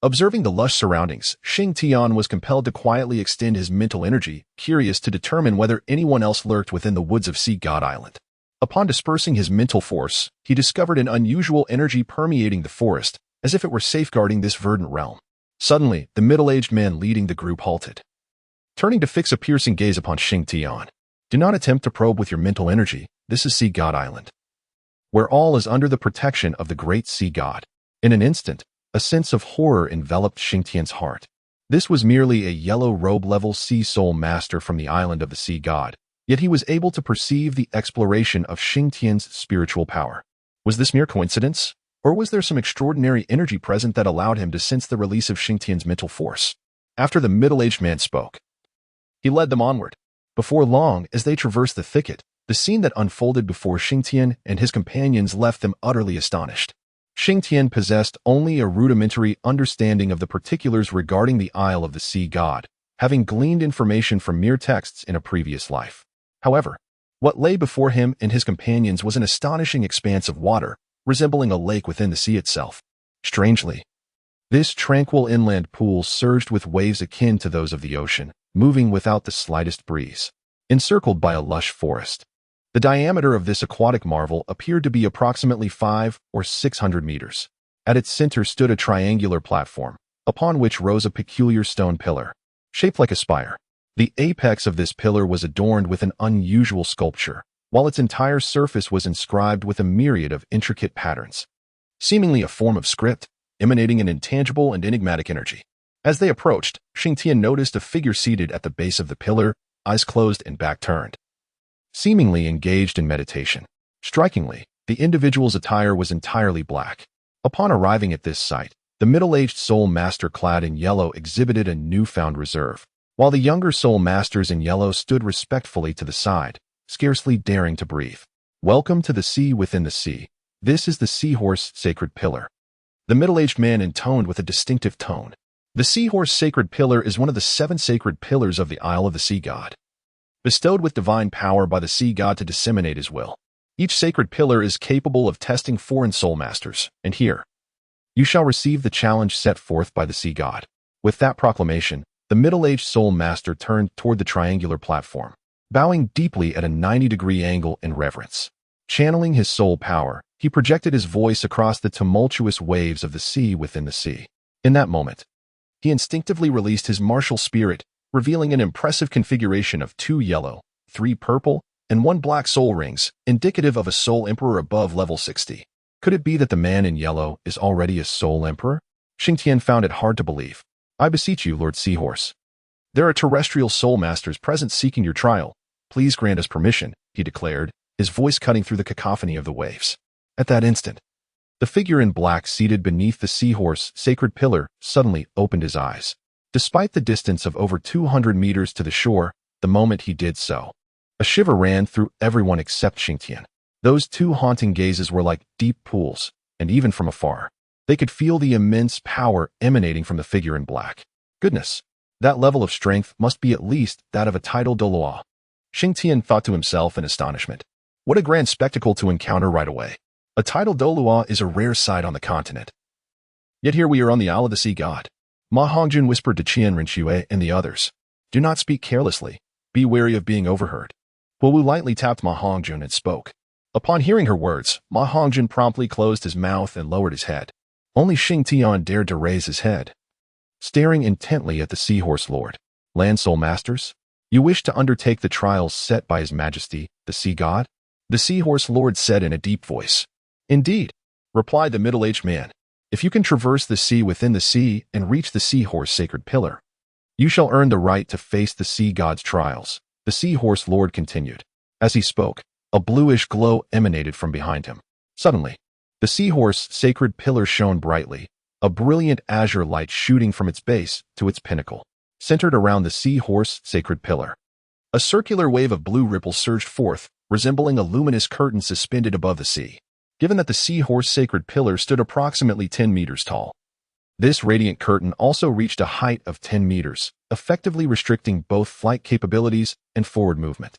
Observing the lush surroundings, Xing Tian was compelled to quietly extend his mental energy, curious to determine whether anyone else lurked within the woods of Sea God Island. Upon dispersing his mental force, he discovered an unusual energy permeating the forest, as if it were safeguarding this verdant realm. Suddenly, the middle-aged man leading the group halted, turning to fix a piercing gaze upon Xing Tian. "Do not attempt to probe with your mental energy. This is Sea God Island, where all is under the protection of the great sea god." In an instant, a sense of horror enveloped Xing Tian's heart. This was merely a yellow robe-level sea soul master from the island of the sea god, yet he was able to perceive the exploration of Xing Tian's spiritual power. Was this mere coincidence, or was there some extraordinary energy present that allowed him to sense the release of Xing Tian's mental force? After the middle-aged man spoke, he led them onward. Before long, as they traversed the thicket, the scene that unfolded before Xing Tian and his companions left them utterly astonished. Xing Tian possessed only a rudimentary understanding of the particulars regarding the Isle of the Sea God, having gleaned information from mere texts in a previous life. However, what lay before him and his companions was an astonishing expanse of water, resembling a lake within the sea itself. Strangely, this tranquil inland pool surged with waves akin to those of the ocean, moving without the slightest breeze. Encircled by a lush forest, the diameter of this aquatic marvel appeared to be approximately 500 or 600 meters. At its center stood a triangular platform, upon which rose a peculiar stone pillar, shaped like a spire. The apex of this pillar was adorned with an unusual sculpture, while its entire surface was inscribed with a myriad of intricate patterns, seemingly a form of script, emanating an intangible and enigmatic energy. As they approached, Xing Tian noticed a figure seated at the base of the pillar, eyes closed and back turned, seemingly engaged in meditation. Strikingly, the individual's attire was entirely black. Upon arriving at this site, the middle-aged soul master clad in yellow exhibited a newfound reserve, while the younger soul masters in yellow stood respectfully to the side, scarcely daring to breathe. "Welcome to the sea within the sea. This is the Seahorse Sacred Pillar," the middle-aged man intoned with a distinctive tone. The Seahorse Sacred Pillar is one of the 7 sacred pillars of the Isle of the Sea God, bestowed with divine power by the sea god to disseminate his will. Each sacred pillar is capable of testing foreign soul masters, and here, you shall receive the challenge set forth by the sea god. With that proclamation, the middle-aged soul master turned toward the triangular platform, bowing deeply at a 90-degree angle in reverence. Channeling his soul power, he projected his voice across the tumultuous waves of the sea within the sea. In that moment, he instinctively released his martial spirit, revealing an impressive configuration of 2 yellow, 3 purple, and 1 black soul rings, indicative of a soul emperor above level 60. Could it be that the man in yellow is already a soul emperor? Xing Tian found it hard to believe. "I beseech you, Lord Seahorse. There are terrestrial soul masters present seeking your trial. Please grant us permission," he declared, his voice cutting through the cacophony of the waves. At that instant, the figure in black seated beneath the Seahorse Sacred Pillar suddenly opened his eyes. Despite the distance of over 200 meters to the shore, the moment he did so, a shiver ran through everyone except Xing Tian. Those 2 haunting gazes were like deep pools, and even from afar, they could feel the immense power emanating from the figure in black. Goodness, that level of strength must be at least that of a tidal Douluo. Xing Tian thought to himself in astonishment. What a grand spectacle to encounter right away. A tidal Douluo is a rare sight on the continent. Yet here we are on the Isle of the Sea God. Ma Hongjun whispered to Qian Rinxue and the others. "Do not speak carelessly. Be wary of being overheard." Wu lightly tapped Ma Hongjun and spoke. Upon hearing her words, Ma Hongjun promptly closed his mouth and lowered his head. Only Xing Tian dared to raise his head, staring intently at the Seahorse Lord. Land Soul Masters, you wish to undertake the trials set by His Majesty, the Sea God? The Seahorse Lord said in a deep voice. Indeed, replied the middle-aged man. If you can traverse the sea within the sea and reach the Seahorse Sacred Pillar, you shall earn the right to face the Sea God's trials, the Seahorse Lord continued. As he spoke, a bluish glow emanated from behind him. Suddenly, the Seahorse Sacred Pillar shone brightly, a brilliant azure light shooting from its base to its pinnacle, centered around the Seahorse Sacred Pillar. A circular wave of blue ripples surged forth, resembling a luminous curtain suspended above the sea. Given that the Seahorse Sacred Pillar stood approximately 10 meters tall, this radiant curtain also reached a height of 10 meters, effectively restricting both flight capabilities and forward movement.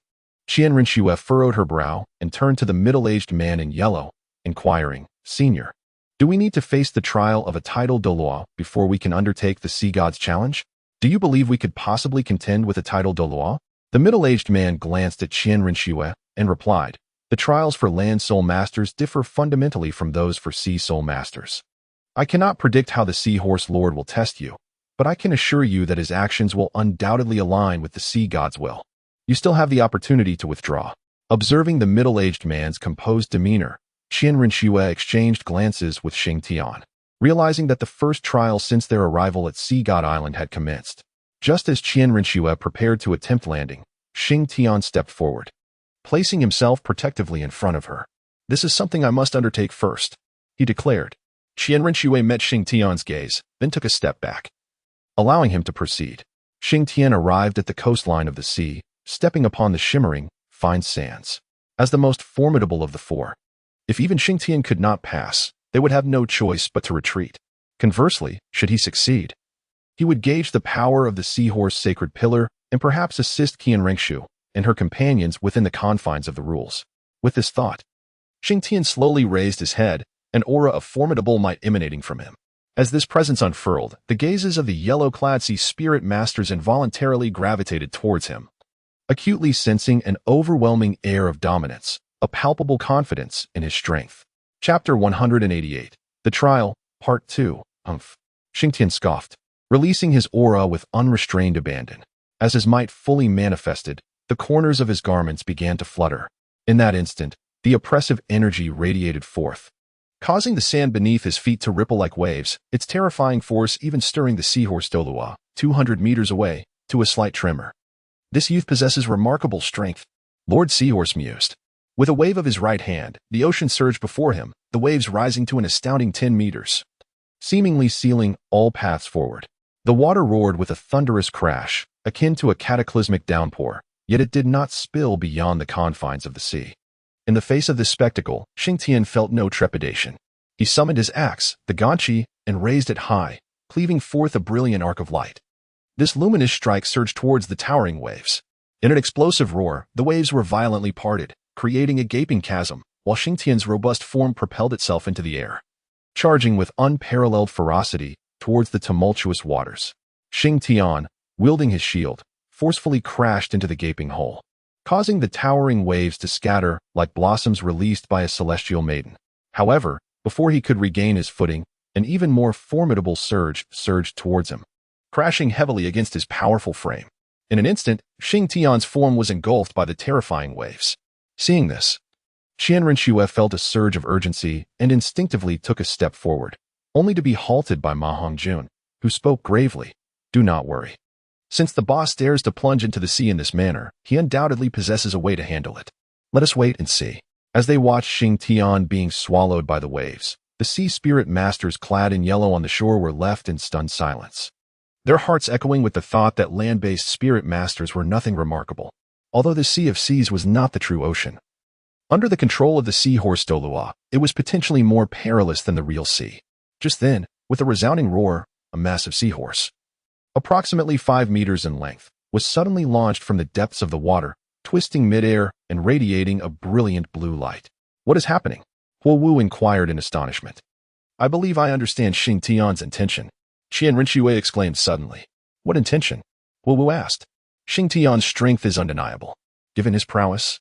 Qian Rinxue furrowed her brow and turned to the middle-aged man in yellow, inquiring, Senior, do we need to face the trial of a title Douluo before we can undertake the Sea God's challenge? Do you believe we could possibly contend with a title Douluo? The middle-aged man glanced at Qian Rinxue and replied, the trials for Land Soul Masters differ fundamentally from those for Sea Soul Masters. I cannot predict how the Seahorse Lord will test you, but I can assure you that his actions will undoubtedly align with the Sea God's will. You still have the opportunity to withdraw. Observing the middle-aged man's composed demeanor, Qian Rinxue exchanged glances with Xing Tian, realizing that the first trial since their arrival at Sea God Island had commenced. Just as Qian Rinxue prepared to attempt landing, Xing Tian stepped forward, placing himself protectively in front of her. This is something I must undertake first, he declared. Qian Rinxue met Xing Tian's gaze, then took a step back, allowing him to proceed. Xing Tian arrived at the coastline of the sea, stepping upon the shimmering, fine sands. As the most formidable of the four, if even Xing Tian could not pass, they would have no choice but to retreat. Conversely, should he succeed, he would gauge the power of the Seahorse Sacred Pillar and perhaps assist Qian Rinxue and her companions within the confines of the rules. With this thought, Xing Tian slowly raised his head, an aura of formidable might emanating from him. As this presence unfurled, the gazes of the yellow-clad sea spirit masters involuntarily gravitated towards him, acutely sensing an overwhelming air of dominance, a palpable confidence in his strength. Chapter 188. The Trial, Part 2. Xing Tian scoffed, releasing his aura with unrestrained abandon. As his might fully manifested, the corners of his garments began to flutter. In that instant, the oppressive energy radiated forth, causing the sand beneath his feet to ripple like waves, its terrifying force even stirring the Seahorse Douluo, 200 meters away, to a slight tremor. This youth possesses remarkable strength, Lord Seahorse mused. With a wave of his right hand, the ocean surged before him, the waves rising to an astounding 10 meters, seemingly sealing all paths forward. The water roared with a thunderous crash, akin to a cataclysmic downpour, yet it did not spill beyond the confines of the sea. In the face of this spectacle, Xing Tian felt no trepidation. He summoned his axe, the Ganqi, and raised it high, cleaving forth a brilliant arc of light. This luminous strike surged towards the towering waves. In an explosive roar, the waves were violently parted, creating a gaping chasm, while Xing Tian's robust form propelled itself into the air, charging with unparalleled ferocity towards the tumultuous waters. Xing Tian, wielding his shield, forcefully crashed into the gaping hole, causing the towering waves to scatter like blossoms released by a celestial maiden. However, before he could regain his footing, an even more formidable surge surged towards him, crashing heavily against his powerful frame. In an instant, Xing Tian's form was engulfed by the terrifying waves. Seeing this, Qian Rinxue felt a surge of urgency and instinctively took a step forward, only to be halted by Ma Hongjun, who spoke gravely, "Do not worry. Since the boss dares to plunge into the sea in this manner, he undoubtedly possesses a way to handle it. Let us wait and see." As they watched Xing Tian being swallowed by the waves, the sea spirit masters clad in yellow on the shore were left in stunned silence, their hearts echoing with the thought that land-based spirit masters were nothing remarkable, although the Sea of Seas was not the true ocean. Under the control of the Seahorse Douluo, it was potentially more perilous than the real sea. Just then, with a resounding roar, a massive seahorse, approximately 5 meters in length, was suddenly launched from the depths of the water, twisting midair and radiating a brilliant blue light. "What is happening?" Huo Wu inquired in astonishment. "I believe I understand Xing Tian's intention," Qian Rinxue exclaimed suddenly. "What intention?" Huo Wu asked. "Xing Tian's strength is undeniable. Given his prowess,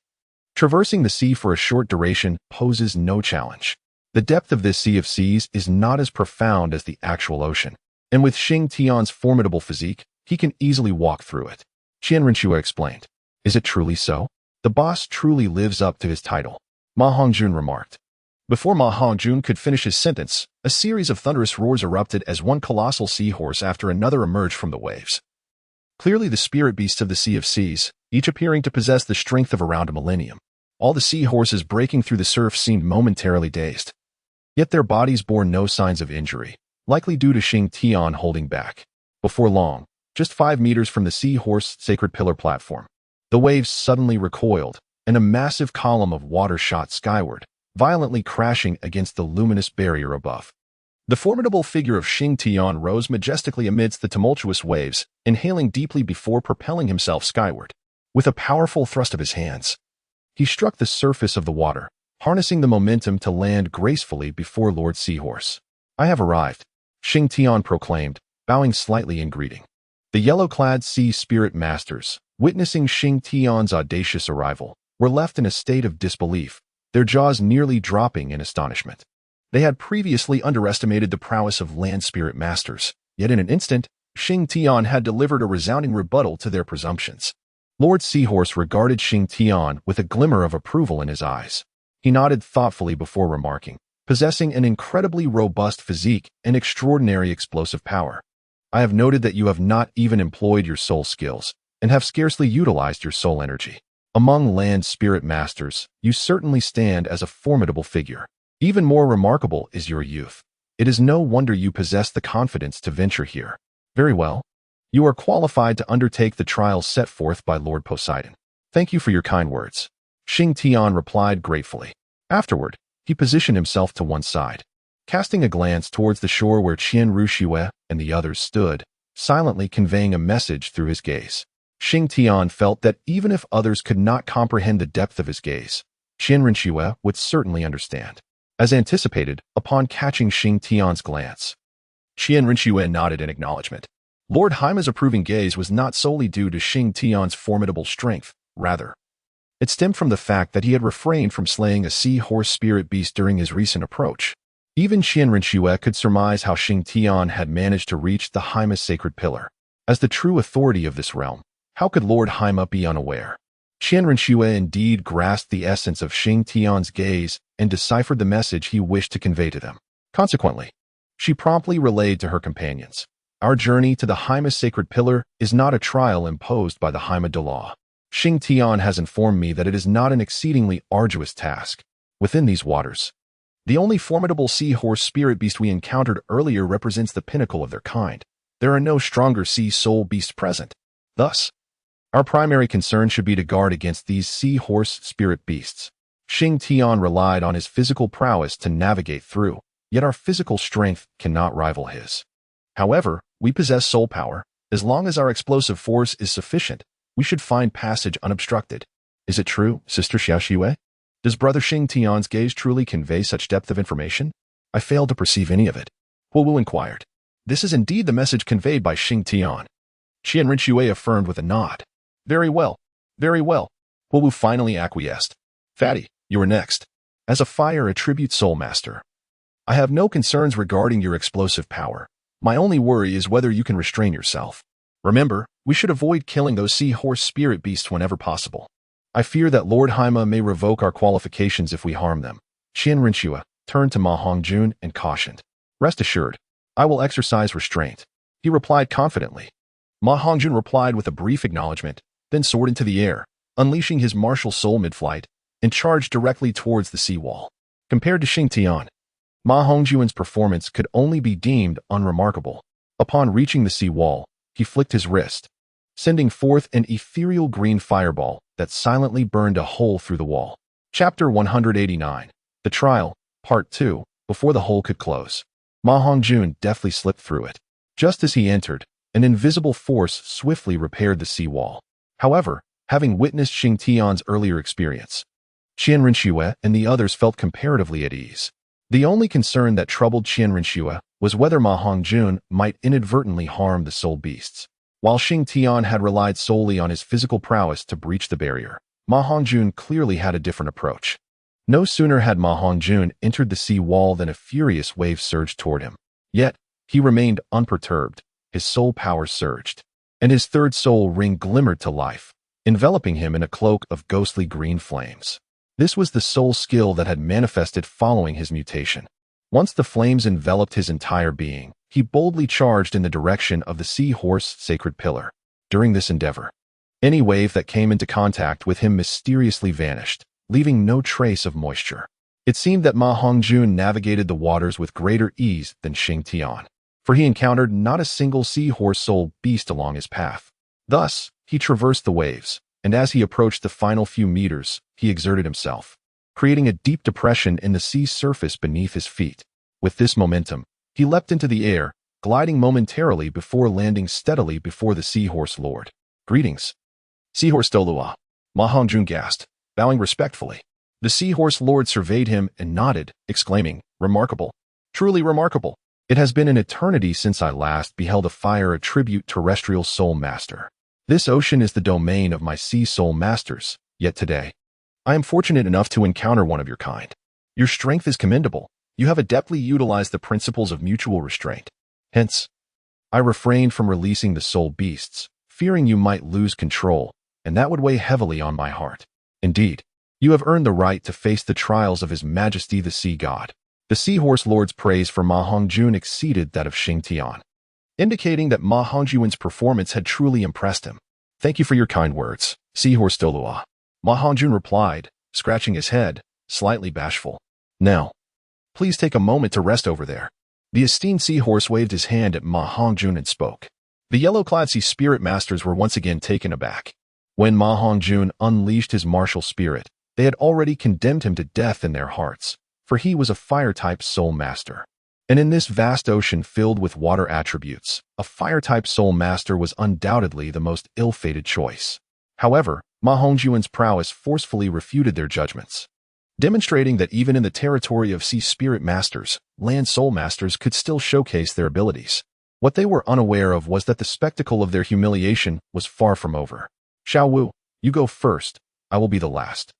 Traversing the sea for a short duration poses no challenge. The depth of this sea of seas is not as profound as the actual ocean, and with Xing Tian's formidable physique, he can easily walk through it. Qian Rinxue explained. Is it truly so? The boss truly lives up to his title, Ma Hongjun remarked. Before Ma Hongjun could finish his sentence, a series of thunderous roars erupted as one colossal seahorse after another emerged from the waves. Clearly the spirit beasts of the Sea of Seas, each appearing to possess the strength of around a millennium. All the seahorses breaking through the surf seemed momentarily dazed. Yet their bodies bore no signs of injury, likely due to Xing Tian holding back. Before long, just 5 meters from the seahorse sacred pillar platform, the waves suddenly recoiled, and a massive column of water shot skyward, violently crashing against the luminous barrier above. The formidable figure of Xing Tian rose majestically amidst the tumultuous waves, inhaling deeply before propelling himself skyward. With a powerful thrust of his hands, he struck the surface of the water, harnessing the momentum to land gracefully before Lord Seahorse. I have arrived, Xing Tian proclaimed, bowing slightly in greeting. The yellow-clad sea spirit masters, witnessing Xing Tian's audacious arrival, were left in a state of disbelief, their jaws nearly dropping in astonishment. They had previously underestimated the prowess of land spirit masters, yet in an instant, Xing Tian had delivered a resounding rebuttal to their presumptions. Lord Seahorse regarded Xing Tian with a glimmer of approval in his eyes. He nodded thoughtfully before remarking, possessing an incredibly robust physique and extraordinary explosive power. I have noted that you have not even employed your soul skills, and have scarcely utilized your soul energy. Among land spirit masters, you certainly stand as a formidable figure. Even more remarkable is your youth. It is no wonder you possess the confidence to venture here. Very well. You are qualified to undertake the trials set forth by Lord Poseidon. Thank you for your kind words. Xing Tian replied gratefully. Afterward, he positioned himself to one side, casting a glance towards the shore where Qian Rinxue and the others stood, silently conveying a message through his gaze. Xing Tian felt that even if others could not comprehend the depth of his gaze, Qian Rinxue would certainly understand. As anticipated, upon catching Xing Tian's glance, Qian Rinxue nodded in acknowledgement. Lord Haima's approving gaze was not solely due to Xing Tian's formidable strength, rather, it stemmed from the fact that he had refrained from slaying a sea-horse spirit beast during his recent approach. Even Qian Rinxue could surmise how Xing Tian had managed to reach the Haima's sacred pillar. As the true authority of this realm, how could Lord Haima be unaware? Qian Rinxue indeed grasped the essence of Xing Tian's gaze and deciphered the message he wished to convey to them. Consequently, she promptly relayed to her companions. Our journey to the Haima sacred pillar is not a trial imposed by the Haima de law. Xing Tian has informed me that it is not an exceedingly arduous task. Within these waters, the only formidable seahorse spirit beast we encountered earlier represents the pinnacle of their kind. There are no stronger sea soul beasts present. Thus, our primary concern should be to guard against these seahorse spirit beasts. Xing Tian relied on his physical prowess to navigate through, yet our physical strength cannot rival his. However, we possess soul power. As long as our explosive force is sufficient, we should find passage unobstructed. Is it true, Sister Xiaoxiwei? Does Brother Xing Tian's gaze truly convey such depth of information? I failed to perceive any of it. Huowu inquired. This is indeed the message conveyed by Xing Tian. Qian Rinxue affirmed with a nod. Very well, very well. Huowu finally acquiesced. Fatty, you are next. As a fire attribute soul master, I have no concerns regarding your explosive power. My only worry is whether you can restrain yourself. Remember, we should avoid killing those seahorse spirit beasts whenever possible. I fear that Lord Haima may revoke our qualifications if we harm them. Qian Rinxue turned to Ma Hongjun and cautioned. Rest assured, I will exercise restraint. He replied confidently. Ma Hongjun replied with a brief acknowledgement, then soared into the air, unleashing his martial soul mid-flight, and charged directly towards the seawall. Compared to Xing Tian, Ma Hongjun's performance could only be deemed unremarkable. Upon reaching the seawall, he flicked his wrist, sending forth an ethereal green fireball that silently burned a hole through the wall. Chapter 189. The Trial, Part 2. Before the hole could close, Ma Hongjun deftly slipped through it. Just as he entered, an invisible force swiftly repaired the seawall. However, having witnessed Xing Tian's earlier experience, Qian Rinxue and the others felt comparatively at ease. The only concern that troubled Qian Rinxue was whether Ma Hongjun might inadvertently harm the soul beasts. While Xing Tian had relied solely on his physical prowess to breach the barrier, Ma Hongjun clearly had a different approach. No sooner had Ma Hongjun entered the sea wall than a furious wave surged toward him. Yet, he remained unperturbed. His soul power surged, and his third soul ring glimmered to life, enveloping him in a cloak of ghostly green flames. This was the soul skill that had manifested following his mutation. Once the flames enveloped his entire being, he boldly charged in the direction of the seahorse sacred pillar. During this endeavor, any wave that came into contact with him mysteriously vanished, leaving no trace of moisture. It seemed that Ma Hongjun navigated the waters with greater ease than Xing Tian, for he encountered not a single seahorse soul beast along his path. Thus, he traversed the waves, and as he approached the final few meters, he exerted himself, creating a deep depression in the sea surface beneath his feet. With this momentum, he leapt into the air, gliding momentarily before landing steadily before the Seahorse Lord. "Greetings, Seahorse Douluo," Ma Hongjun gasped, bowing respectfully. The Seahorse Lord surveyed him and nodded, exclaiming, "Remarkable. Truly remarkable. It has been an eternity since I last beheld a fire attribute terrestrial soul master. This ocean is the domain of my sea soul masters, yet today, I am fortunate enough to encounter one of your kind. Your strength is commendable. You have adeptly utilized the principles of mutual restraint. Hence, I refrained from releasing the soul beasts, fearing you might lose control, and that would weigh heavily on my heart. Indeed, you have earned the right to face the trials of His Majesty the Sea God." The Seahorse Lord's praise for Ma Hongjun exceeded that of Xing Tian, indicating that Ma Hongjun's performance had truly impressed him. "Thank you for your kind words, Seahorse Douluo," Ma Hongjun replied, scratching his head, slightly bashful. "Now, please take a moment to rest over there." The esteemed seahorse waved his hand at Ma Hongjun and spoke. The yellow-clad sea spirit masters were once again taken aback. When Ma Hongjun unleashed his martial spirit, they had already condemned him to death in their hearts, for he was a fire-type soul master. And in this vast ocean filled with water attributes, a fire-type soul master was undoubtedly the most ill-fated choice. However, Ma Hongjun's prowess forcefully refuted their judgments, demonstrating that even in the territory of sea spirit masters, land soul masters could still showcase their abilities. What they were unaware of was that the spectacle of their humiliation was far from over. "Xiao Wu, you go first. I will be the last.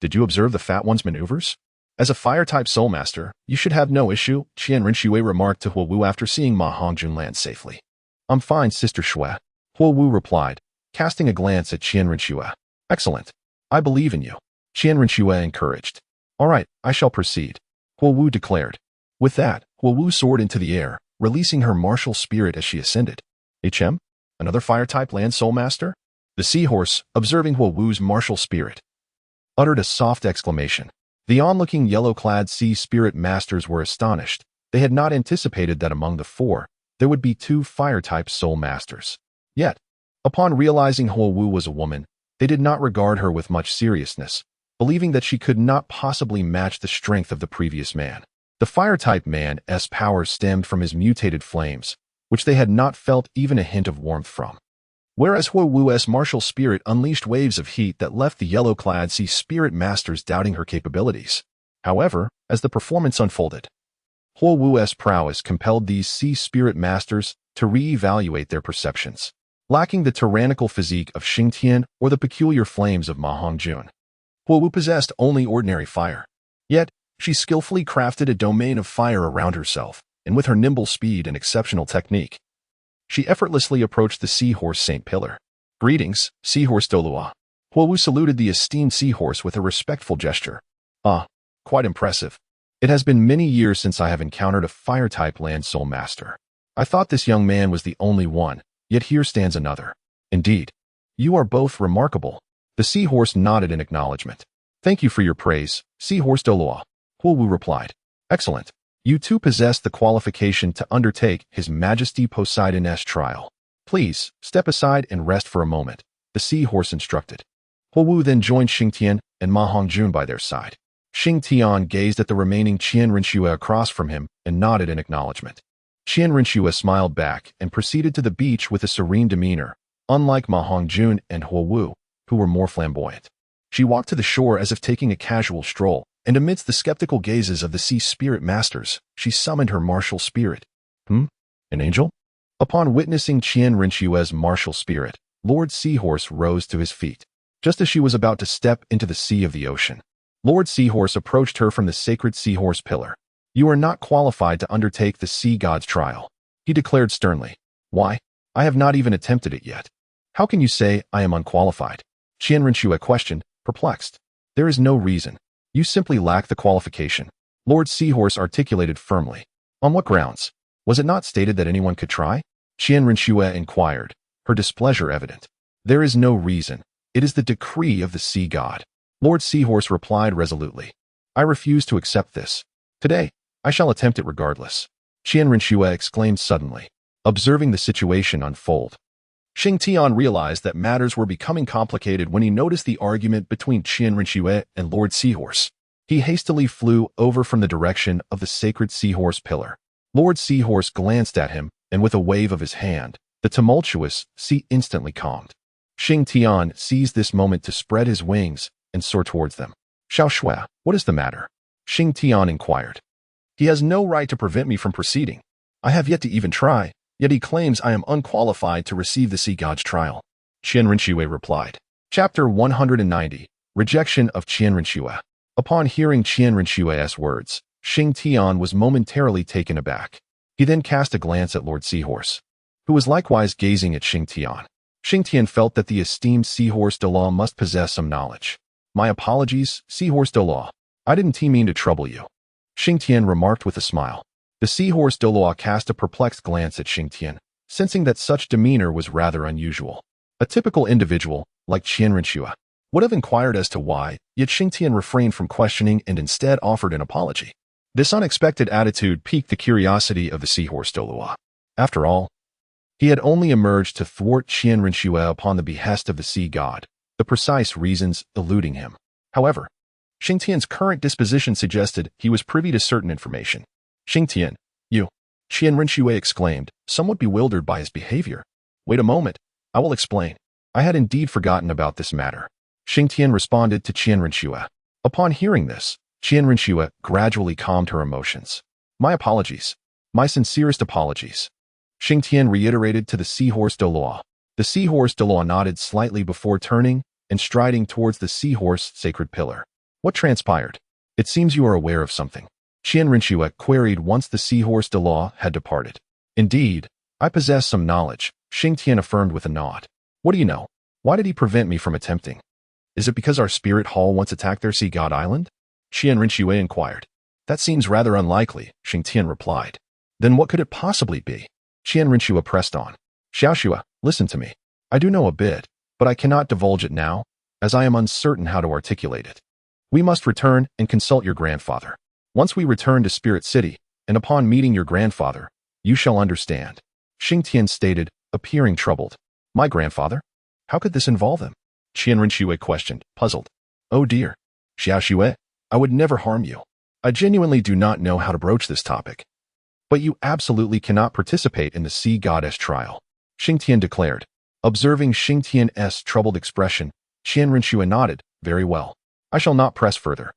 Did you observe the Fat One's maneuvers? As a fire-type soul master, you should have no issue," Qian Rinxue remarked to Huo Wu after seeing Ma Hongjun land safely. "I'm fine, Sister Shui," Huo Wu replied, casting a glance at Qian Rinxue. "Excellent. I believe in you," Qian Rinxue encouraged. "All right, I shall proceed," Huo Wu declared. With that, Huo Wu soared into the air, releasing her martial spirit as she ascended. "HM? Another fire-type land soul master?" The seahorse, observing Huo Wu's martial spirit, uttered a soft exclamation. The onlooking yellow-clad sea spirit masters were astonished. They had not anticipated that among the four, there would be two fire-type soul masters. Yet, upon realizing Huo Wu was a woman, they did not regard her with much seriousness, believing that she could not possibly match the strength of the previous man. The fire-type man's power stemmed from his mutated flames, which they had not felt even a hint of warmth from. Whereas Huo Wu's martial spirit unleashed waves of heat that left the yellow-clad sea spirit masters doubting her capabilities. However, as the performance unfolded, Huo Wu's prowess compelled these sea spirit masters to re-evaluate their perceptions. Lacking the tyrannical physique of Xing Tian or the peculiar flames of Ma Hongjun, Huo Wu possessed only ordinary fire. Yet, she skillfully crafted a domain of fire around herself, and with her nimble speed and exceptional technique, she effortlessly approached the seahorse Saint Pillar. "Greetings, Seahorse Douluo." Huo Wu saluted the esteemed seahorse with a respectful gesture. "Ah, quite impressive. It has been many years since I have encountered a fire-type land soul master. I thought this young man was the only one, yet here stands another. Indeed, you are both remarkable." The seahorse nodded in acknowledgement. "Thank you for your praise, Seahorse Douluo," Huo Wu replied. "Excellent. You two possess the qualification to undertake His Majesty Poseidon's trial. Please, step aside and rest for a moment," the seahorse instructed. Huo Wu then joined Xing Tian and Ma Hongjun by their side. Xing Tian gazed at the remaining Qian Rinxue across from him and nodded in acknowledgement. Qian Rinxue smiled back and proceeded to the beach with a serene demeanor, unlike Ma Hongjun and Huo Wu, who were more flamboyant. She walked to the shore as if taking a casual stroll, and amidst the skeptical gazes of the sea spirit masters, she summoned her martial spirit. An angel? Upon witnessing Qian Rinxue's martial spirit, Lord Seahorse rose to his feet. just as she was about to step into the sea of the ocean. Lord Seahorse approached her from the sacred seahorse pillar. "You are not qualified to undertake the sea god's trial," he declared sternly. "Why? I have not even attempted it yet." "How can you say I am unqualified?" Qian Renxue questioned, perplexed. "There is no reason. You simply lack the qualification," Lord Seahorse articulated firmly. "On what grounds? Was it not stated that anyone could try?" Qian Renxue inquired, her displeasure evident. "There is no reason. It is the decree of the sea god," Lord Seahorse replied resolutely. "I refuse to accept this. Today, I shall attempt it regardless," Qian Renxue exclaimed suddenly, observing the situation unfold. Xing Tian realized that matters were becoming complicated when he noticed the argument between Qian Renxue and Lord Seahorse. He hastily flew over from the direction of the sacred seahorse pillar. Lord Seahorse glanced at him, and with a wave of his hand, the tumultuous sea instantly calmed. Xing Tian seized this moment to spread his wings and soar towards them. "Xiao Shui, what is the matter?" Xing Tian inquired. "He has no right to prevent me from proceeding. I have yet to even try, yet he claims I am unqualified to receive the sea god's trial," Qian Renxue replied. Chapter 190. Rejection of Qian Renxue. Upon hearing Qian Renshue's words, Xing Tian was momentarily taken aback. He then cast a glance at Lord Seahorse, who was likewise gazing at Xing Tian. Xing Tian felt that the esteemed Seahorse Douluo must possess some knowledge. "My apologies, Seahorse Douluo. I didn't mean to trouble you," Xing Tian remarked with a smile. The Seahorse Douluo cast a perplexed glance at Xing Tian, sensing that such demeanor was rather unusual. A typical individual, like Qian Renxue, would have inquired as to why, yet Xing Tian refrained from questioning and instead offered an apology. This unexpected attitude piqued the curiosity of the Seahorse Douluo. After all, he had only emerged to thwart Qian Renxue upon the behest of the sea god, the precise reasons eluding him. However, Xing Tian's current disposition suggested he was privy to certain information. "Xing Tian, you," Qian Renxue exclaimed, somewhat bewildered by his behavior. "Wait a moment, I will explain. I had indeed forgotten about this matter," Xing Tian responded to Qian Renxue. Upon hearing this, Qian Renxue gradually calmed her emotions. "My apologies. My sincerest apologies," Xing Tian reiterated to the Seahorse Douluo. The Seahorse Douluo nodded slightly before turning and striding towards the seahorse sacred pillar. "What transpired? It seems you are aware of something," Qian Renxue queried once the Seahorse Douluo had departed. "Indeed, I possess some knowledge," Xing Tian affirmed with a nod. "What do you know? Why did he prevent me from attempting? Is it because our spirit hall once attacked their sea god island?" Qian Renxue inquired. "That seems rather unlikely," Xing Tian replied. "Then what could it possibly be?" Qian Renxue pressed on. "Xiao Shui, listen to me. I do know a bit, but I cannot divulge it now, as I am uncertain how to articulate it. We must return and consult your grandfather. Once we return to Spirit City, and upon meeting your grandfather, you shall understand," Xing Tian stated, appearing troubled. "My grandfather? How could this involve him?" Qian Renxue questioned, puzzled. "Oh dear. Xiao Shui, I would never harm you. I genuinely do not know how to broach this topic. But you absolutely cannot participate in the sea goddess trial," Xing Tian declared. Observing Xing Tian's troubled expression, Qian Renxue nodded. "Very well. I shall not press further.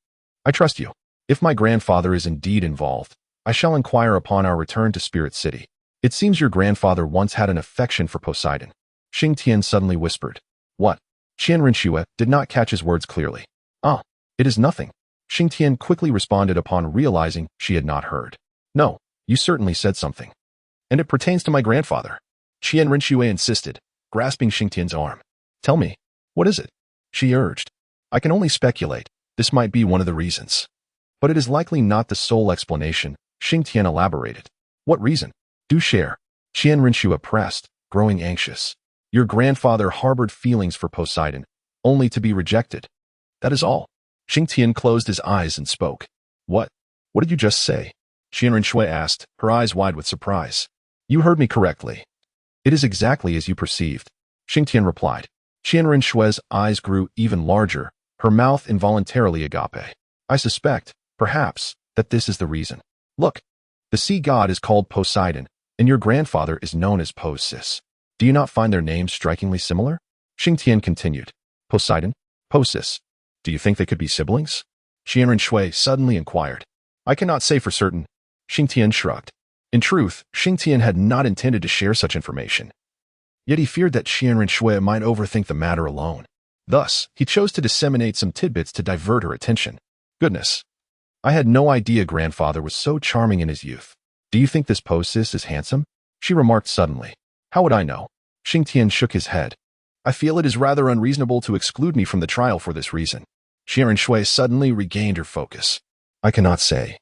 I trust you. If my grandfather is indeed involved, I shall inquire upon our return to Spirit City. It seems your grandfather once had an affection for Poseidon," Xing Tian suddenly whispered. "What?" Qian Renxue did not catch his words clearly. "Ah, it is nothing," Xing Tian quickly responded upon realizing she had not heard. "No, you certainly said something. And it pertains to my grandfather," Qian Renxue insisted, grasping Xing Tian's arm. "Tell me, what is it?" she urged. "I can only speculate. This might be one of the reasons. But it is likely not the sole explanation," Xing Tian elaborated. "What reason? Do share," Qian Renxue pressed, growing anxious. "Your grandfather harbored feelings for Poseidon, only to be rejected. That is all." Xing Tian closed his eyes and spoke. What did you just say?" Qian Renxue asked, her eyes wide with surprise. "You heard me correctly. It is exactly as you perceived," Xing Tian replied. Qian Renshue's eyes grew even larger, her mouth involuntarily agape. "I suspect, perhaps, that this is the reason. Look, the sea god is called Poseidon, and your grandfather is known as Posis. Do you not find their names strikingly similar?" Xing Tian continued. "Poseidon? Posis. Do you think they could be siblings?" Qian Renshui suddenly inquired. "I cannot say for certain," Xing Tian shrugged. In truth, Xing Tian had not intended to share such information. Yet he feared that Qian Renxue might overthink the matter alone. Thus, he chose to disseminate some tidbits to divert her attention. Goodness. I had no idea grandfather was so charming in his youth. Do you think this post-sis is handsome? She remarked suddenly. How would I know? Xing Tian shook his head. I feel it is rather unreasonable to exclude me from the trial for this reason. Qianren Shui suddenly regained her focus. I cannot say.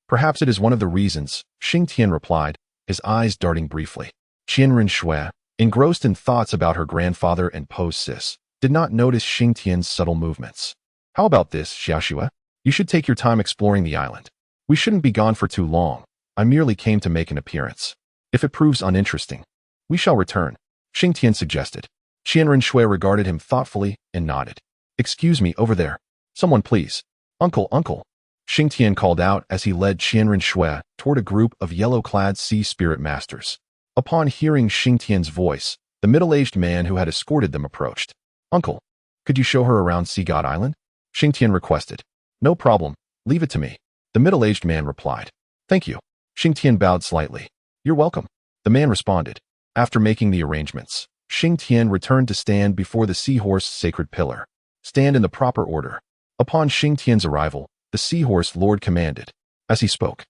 Perhaps it is one of the reasons, Xing Tian replied, his eyes darting briefly. Qianren Shui, engrossed in thoughts about her grandfather and post-sis, did not notice Xing Tian's subtle movements. How about this, Xiaoxue? You should take your time exploring the island. We shouldn't be gone for too long. I merely came to make an appearance. If it proves uninteresting, we shall return, Xing Tian suggested. Qianren Shui regarded him thoughtfully and nodded. Excuse me, over there. Someone please. Uncle, uncle. Xing Tian called out as he led Qianren Shui toward a group of yellow-clad sea spirit masters. Upon hearing Xing Tian's voice, the middle-aged man who had escorted them approached. Uncle, could you show her around Sea God Island? Xing Tian requested. No problem, leave it to me. The middle-aged man replied. Thank you. Xing Tian bowed slightly. You're welcome. The man responded. After making the arrangements, Xing Tian returned to stand before the seahorse sacred pillar. Stand in the proper order. Upon Xing Tian's arrival, the seahorse lord commanded. As he spoke,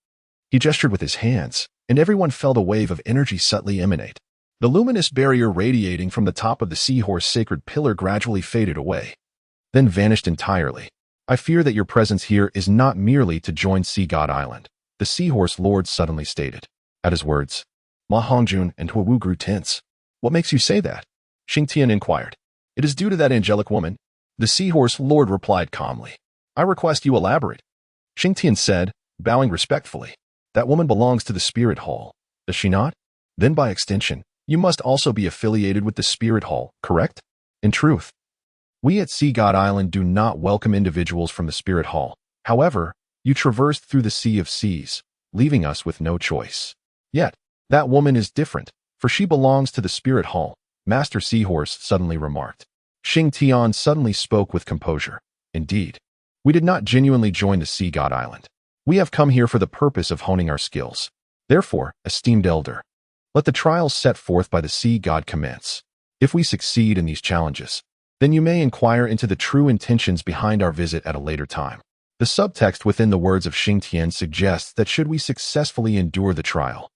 he gestured with his hands, and everyone felt a wave of energy subtly emanate. The luminous barrier radiating from the top of the seahorse sacred pillar gradually faded away, then vanished entirely. I fear that your presence here is not merely to join Sea God Island, the seahorse lord suddenly stated. At his words, Ma Hongjun and Huowu grew tense. What makes you say that? Xing Tian inquired. It is due to that angelic woman. The seahorse lord replied calmly. I request you elaborate. Xing Tian said, bowing respectfully. That woman belongs to the spirit hall, does she not? Then by extension, you must also be affiliated with the spirit hall, correct? In truth, we at Sea God Island do not welcome individuals from the spirit hall. However, you traversed through the sea of seas, leaving us with no choice. Yet, that woman is different, for she belongs to the spirit hall, Master Seahorse suddenly remarked. Xing Tian suddenly spoke with composure. Indeed, we did not genuinely join the Sea God Island. We have come here for the purpose of honing our skills. Therefore, esteemed elder, let the trials set forth by the Sea God commence. If we succeed in these challenges, then you may inquire into the true intentions behind our visit at a later time. The subtext within the words of Xing Tian suggests that should we successfully endure the trial,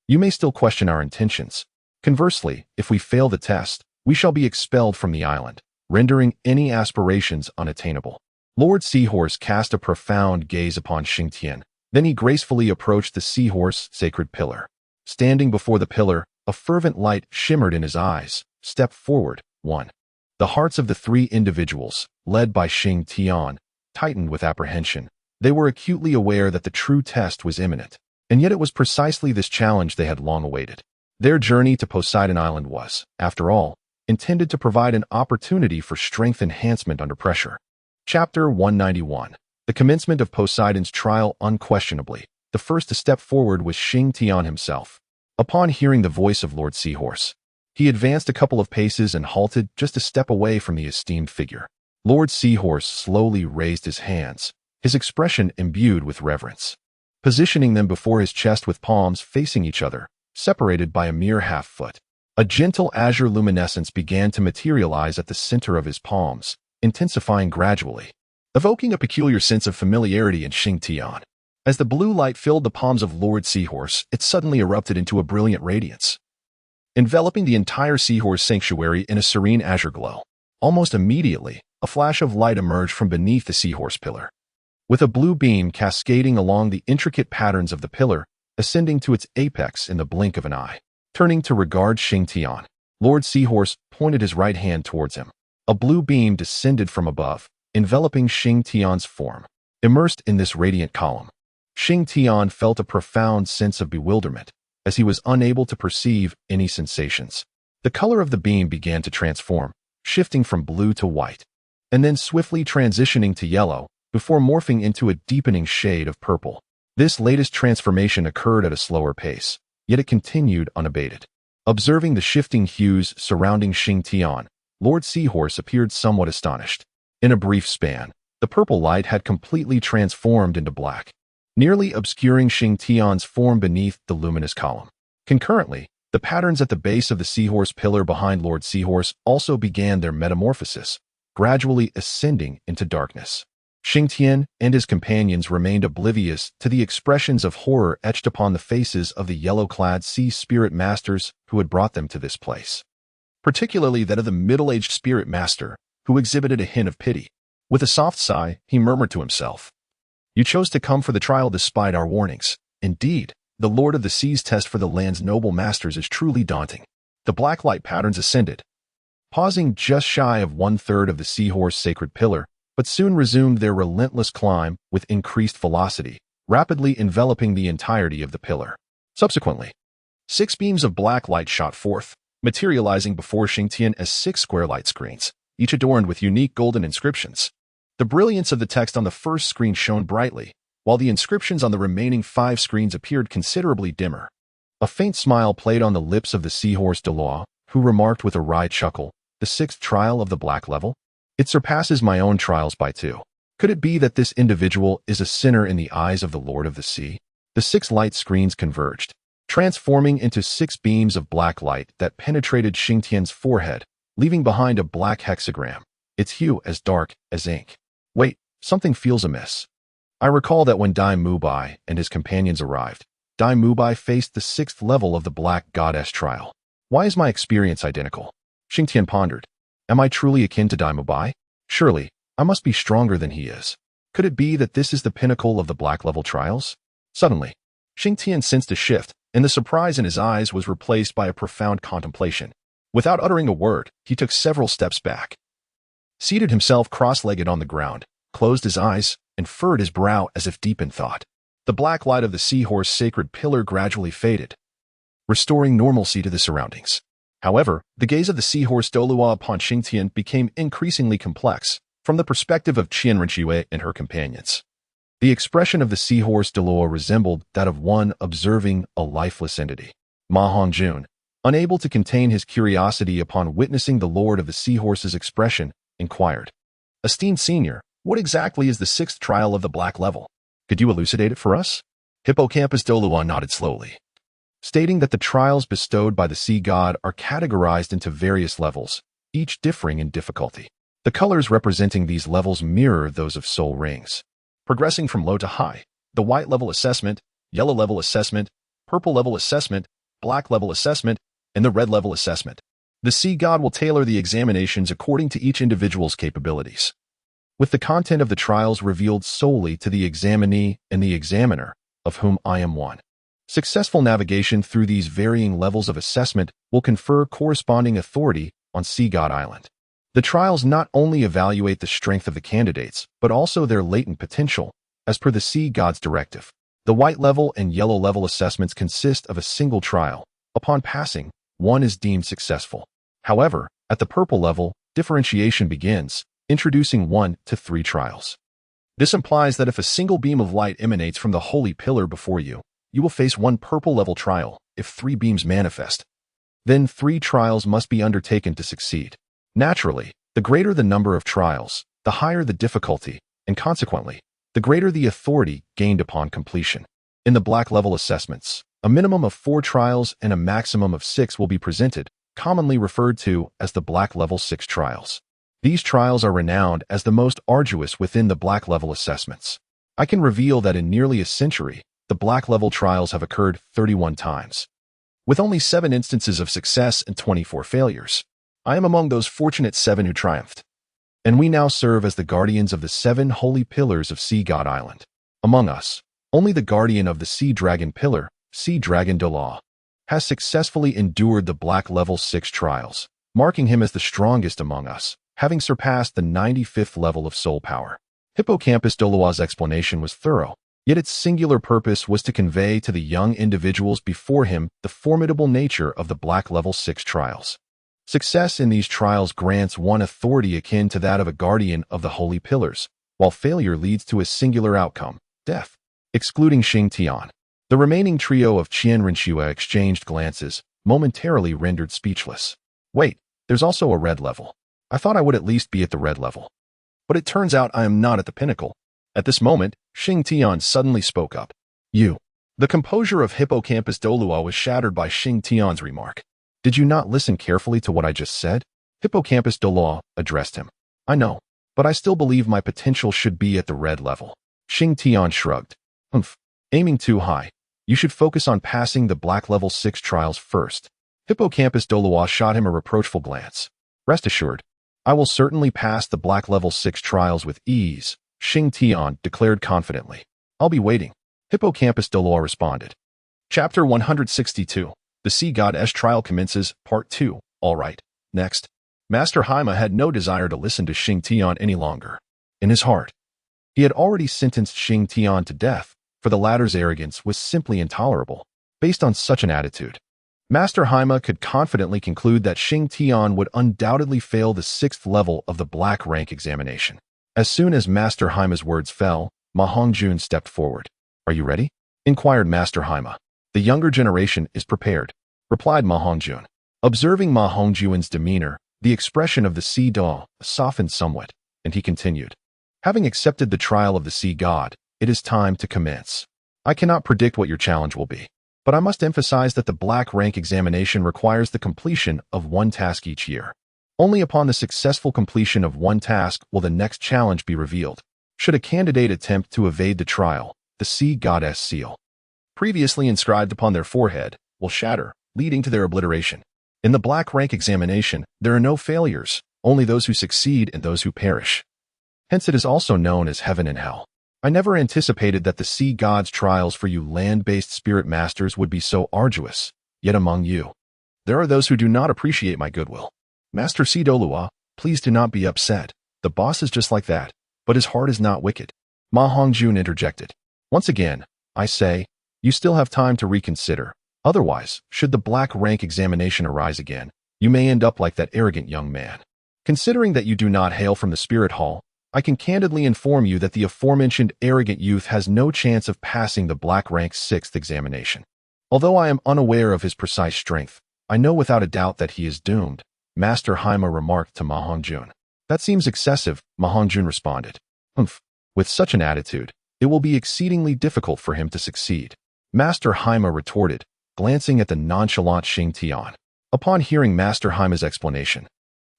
you may still question our intentions. Conversely, if we fail the test, we shall be expelled from the island, rendering any aspirations unattainable. Lord Seahorse cast a profound gaze upon Xing Tian. Then he gracefully approached the seahorse sacred pillar. Standing before the pillar, a fervent light shimmered in his eyes. Step forward, 1. The hearts of the three individuals, led by Xing Tian, tightened with apprehension. They were acutely aware that the true test was imminent, and yet it was precisely this challenge they had long awaited. Their journey to Poseidon Island was, after all, intended to provide an opportunity for strength enhancement under pressure. Chapter 191. The commencement of Poseidon's trial. Unquestionably, the first to step forward was Xing Tian himself. Upon hearing the voice of Lord Seahorse, he advanced a couple of paces and halted just a step away from the esteemed figure. Lord Seahorse slowly raised his hands, his expression imbued with reverence. Positioning them before his chest with palms facing each other, separated by a mere half-foot. A gentle azure luminescence began to materialize at the center of his palms, intensifying gradually, evoking a peculiar sense of familiarity in Xing Tian. As the blue light filled the palms of Lord Seahorse, it suddenly erupted into a brilliant radiance, enveloping the entire Seahorse sanctuary in a serene azure glow. Almost immediately, a flash of light emerged from beneath the Seahorse pillar, with a blue beam cascading along the intricate patterns of the pillar, ascending to its apex in the blink of an eye. Turning to regard Xing Tian, Lord Seahorse pointed his right hand towards him. A blue beam descended from above, enveloping Xing Tian's form. Immersed in this radiant column, Xing Tian felt a profound sense of bewilderment, as he was unable to perceive any sensations. The color of the beam began to transform, shifting from blue to white, and then swiftly transitioning to yellow, before morphing into a deepening shade of purple. This latest transformation occurred at a slower pace, yet it continued unabated. Observing the shifting hues surrounding Xing Tian, Lord Seahorse appeared somewhat astonished. In a brief span, the purple light had completely transformed into black, nearly obscuring Xing Tian's form beneath the luminous column. Concurrently, the patterns at the base of the Seahorse pillar behind Lord Seahorse also began their metamorphosis, gradually ascending into darkness. Xing Tian and his companions remained oblivious to the expressions of horror etched upon the faces of the yellow-clad sea spirit masters who had brought them to this place. Particularly that of the middle-aged spirit master, who exhibited a hint of pity. With a soft sigh, he murmured to himself, "You chose to come for the trial despite our warnings. Indeed, the Lord of the Sea's test for the land's noble masters is truly daunting." The black light patterns ascended, pausing just shy of 1/3 of the seahorse sacred pillar, but soon resumed their relentless climb with increased velocity, rapidly enveloping the entirety of the pillar. Subsequently, 6 beams of black light shot forth, materializing before Xing Tian as 6 square light screens, each adorned with unique golden inscriptions. The brilliance of the text on the first screen shone brightly, while the inscriptions on the remaining 5 screens appeared considerably dimmer. A faint smile played on the lips of the seahorse Douluo, who remarked with a wry chuckle, "The 6th trial of the black level? It surpasses my own trials by 2. Could it be that this individual is a sinner in the eyes of the Lord of the Sea?" The 6 light screens converged, transforming into 6 beams of black light that penetrated Xing Tian's forehead, leaving behind a black hexagram, its hue as dark as ink. Wait, something feels amiss. I recall that when Dai Mubai and his companions arrived, Dai Mubai faced the 6th level of the Black Goddess trial. Why is my experience identical? Xing Tian pondered. Am I truly akin to Dai Mubai? Surely, I must be stronger than he is. Could it be that this is the pinnacle of the black level trials? Suddenly, Xing Tian sensed a shift, and the surprise in his eyes was replaced by a profound contemplation. Without uttering a word, he took several steps back, seated himself cross-legged on the ground, closed his eyes, and furrowed his brow as if deep in thought. The black light of the seahorse sacred pillar gradually faded, restoring normalcy to the surroundings. However, the gaze of the seahorse Douluo upon Xing Tian became increasingly complex, from the perspective of Qian Renxue and her companions. The expression of the seahorse Douluo resembled that of one observing a lifeless entity. Ma Hongjun, unable to contain his curiosity upon witnessing the Lord of the Seahorse's expression, inquired, "Esteemed senior, what exactly is the 6th trial of the black level? Could you elucidate it for us?" Hippocampus Douluo nodded slowly, stating that the trials bestowed by the sea god are categorized into various levels, each differing in difficulty. The colors representing these levels mirror those of soul rings, progressing from low to high: the white level assessment, yellow level assessment, purple level assessment, black level assessment, and the red level assessment. The sea god will tailor the examinations according to each individual's capabilities, with the content of the trials revealed solely to the examinee and the examiner, of whom I am one. Successful navigation through these varying levels of assessment will confer corresponding authority on Sea God Island. The trials not only evaluate the strength of the candidates, but also their latent potential, as per the Sea God's directive. The white level and yellow level assessments consist of a single trial. Upon passing, one is deemed successful. However, at the purple level, differentiation begins, introducing 1 to 3 trials. This implies that if a single beam of light emanates from the holy pillar before you, you will face 1 purple level trial. If 3 beams manifest, then 3 trials must be undertaken to succeed. Naturally, the greater the number of trials, the higher the difficulty, and consequently, the greater the authority gained upon completion. In the black level assessments, a minimum of 4 trials and a maximum of 6 will be presented, commonly referred to as the black level 6 trials. These trials are renowned as the most arduous within the black level assessments. I can reveal that in nearly a century, the black level trials have occurred 31 times, with only 7 instances of success and 24 failures. I am among those fortunate 7 who triumphed, and we now serve as the guardians of the 7 holy pillars of Sea God Island. Among us, only the guardian of the Sea Dragon Pillar, Sea Dragon Douluo, has successfully endured the black level 6 trials, marking him as the strongest among us, having surpassed the 95th level of soul power. Hippocampus Douluo's explanation was thorough, yet its singular purpose was to convey to the young individuals before him the formidable nature of the black level 6 trials. Success in these trials grants one authority akin to that of a guardian of the holy pillars, while failure leads to a singular outcome, death. Excluding Xing Tian, the remaining trio of Qian Renxue exchanged glances, momentarily rendered speechless. Wait, there's also a red level. I thought I would at least be at the red level. But it turns out I am not at the pinnacle. At this moment, Xing Tian suddenly spoke up. You. The composure of Hippocampus Douluo was shattered by Xing Tian's remark. Did you not listen carefully to what I just said? Hippocampus Douluo addressed him. I know, but I still believe my potential should be at the red level. Xing Tian shrugged. Aiming too high. You should focus on passing the black level 6 trials first. Hippocampus Douluo shot him a reproachful glance. Rest assured, I will certainly pass the black level 6 trials with ease, Xing Tian declared confidently. I'll be waiting. Hippocampus Douluo responded. Chapter 162. The Sea Goddess Trial Commences, Part 2. All right. Next. Master Haima had no desire to listen to Xing Tian any longer. In his heart, he had already sentenced Xing Tian to death, for the latter's arrogance was simply intolerable. Based on such an attitude, Master Haima could confidently conclude that Xing Tian would undoubtedly fail the 6th level of the black rank examination. As soon as Master Haima's words fell, Ma Hongjun stepped forward. Are you ready? Inquired Master Haima. The younger generation is prepared, replied Ma Hongjun. Observing Ma Hongjun's demeanor, the expression of the sea doll softened somewhat, and he continued. Having accepted the trial of the sea god, it is time to commence. I cannot predict what your challenge will be, but I must emphasize that the black rank examination requires the completion of one task each year. Only upon the successful completion of one task will the next challenge be revealed. Should a candidate attempt to evade the trial, the sea goddess seal, previously inscribed upon their forehead, will shatter, leading to their obliteration. In the black rank examination, there are no failures, only those who succeed and those who perish. Hence it is also known as heaven and hell. I never anticipated that the sea god's trials for you land-based spirit masters would be so arduous, yet among you, there are those who do not appreciate my goodwill. Master C. Douluo, please do not be upset. The boss is just like that, but his heart is not wicked. Ma Hongjun interjected. Once again, I say, you still have time to reconsider. Otherwise, should the black rank examination arise again, you may end up like that arrogant young man. Considering that you do not hail from the spirit hall, I can candidly inform you that the aforementioned arrogant youth has no chance of passing the black rank 6th examination. Although I am unaware of his precise strength, I know without a doubt that he is doomed, Master Haima remarked to Ma Hongjun. That seems excessive, Ma Hongjun responded. With such an attitude, it will be exceedingly difficult for him to succeed, Master Haima retorted, glancing at the nonchalant Xing Tian. Upon hearing Master Haima's explanation,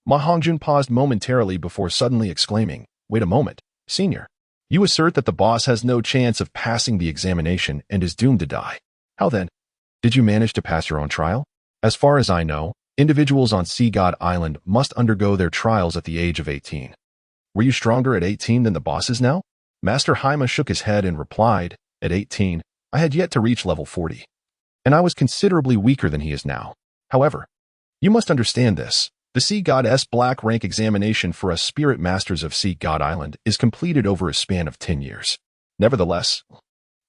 Ma Hongjun paused momentarily before suddenly exclaiming, Wait a moment, Senior. You assert that the boss has no chance of passing the examination and is doomed to die. How then? Did you manage to pass your own trial? As far as I know, individuals on Sea God Island must undergo their trials at the age of 18. Were you stronger at 18 than the boss is now? Master Haima shook his head and replied, At 18, I had yet to reach level 40. And I was considerably weaker than he is now. However, you must understand this. The Sea Goddess Black Rank examination for us Spirit Masters of Sea God Island is completed over a span of 10 years. Nevertheless,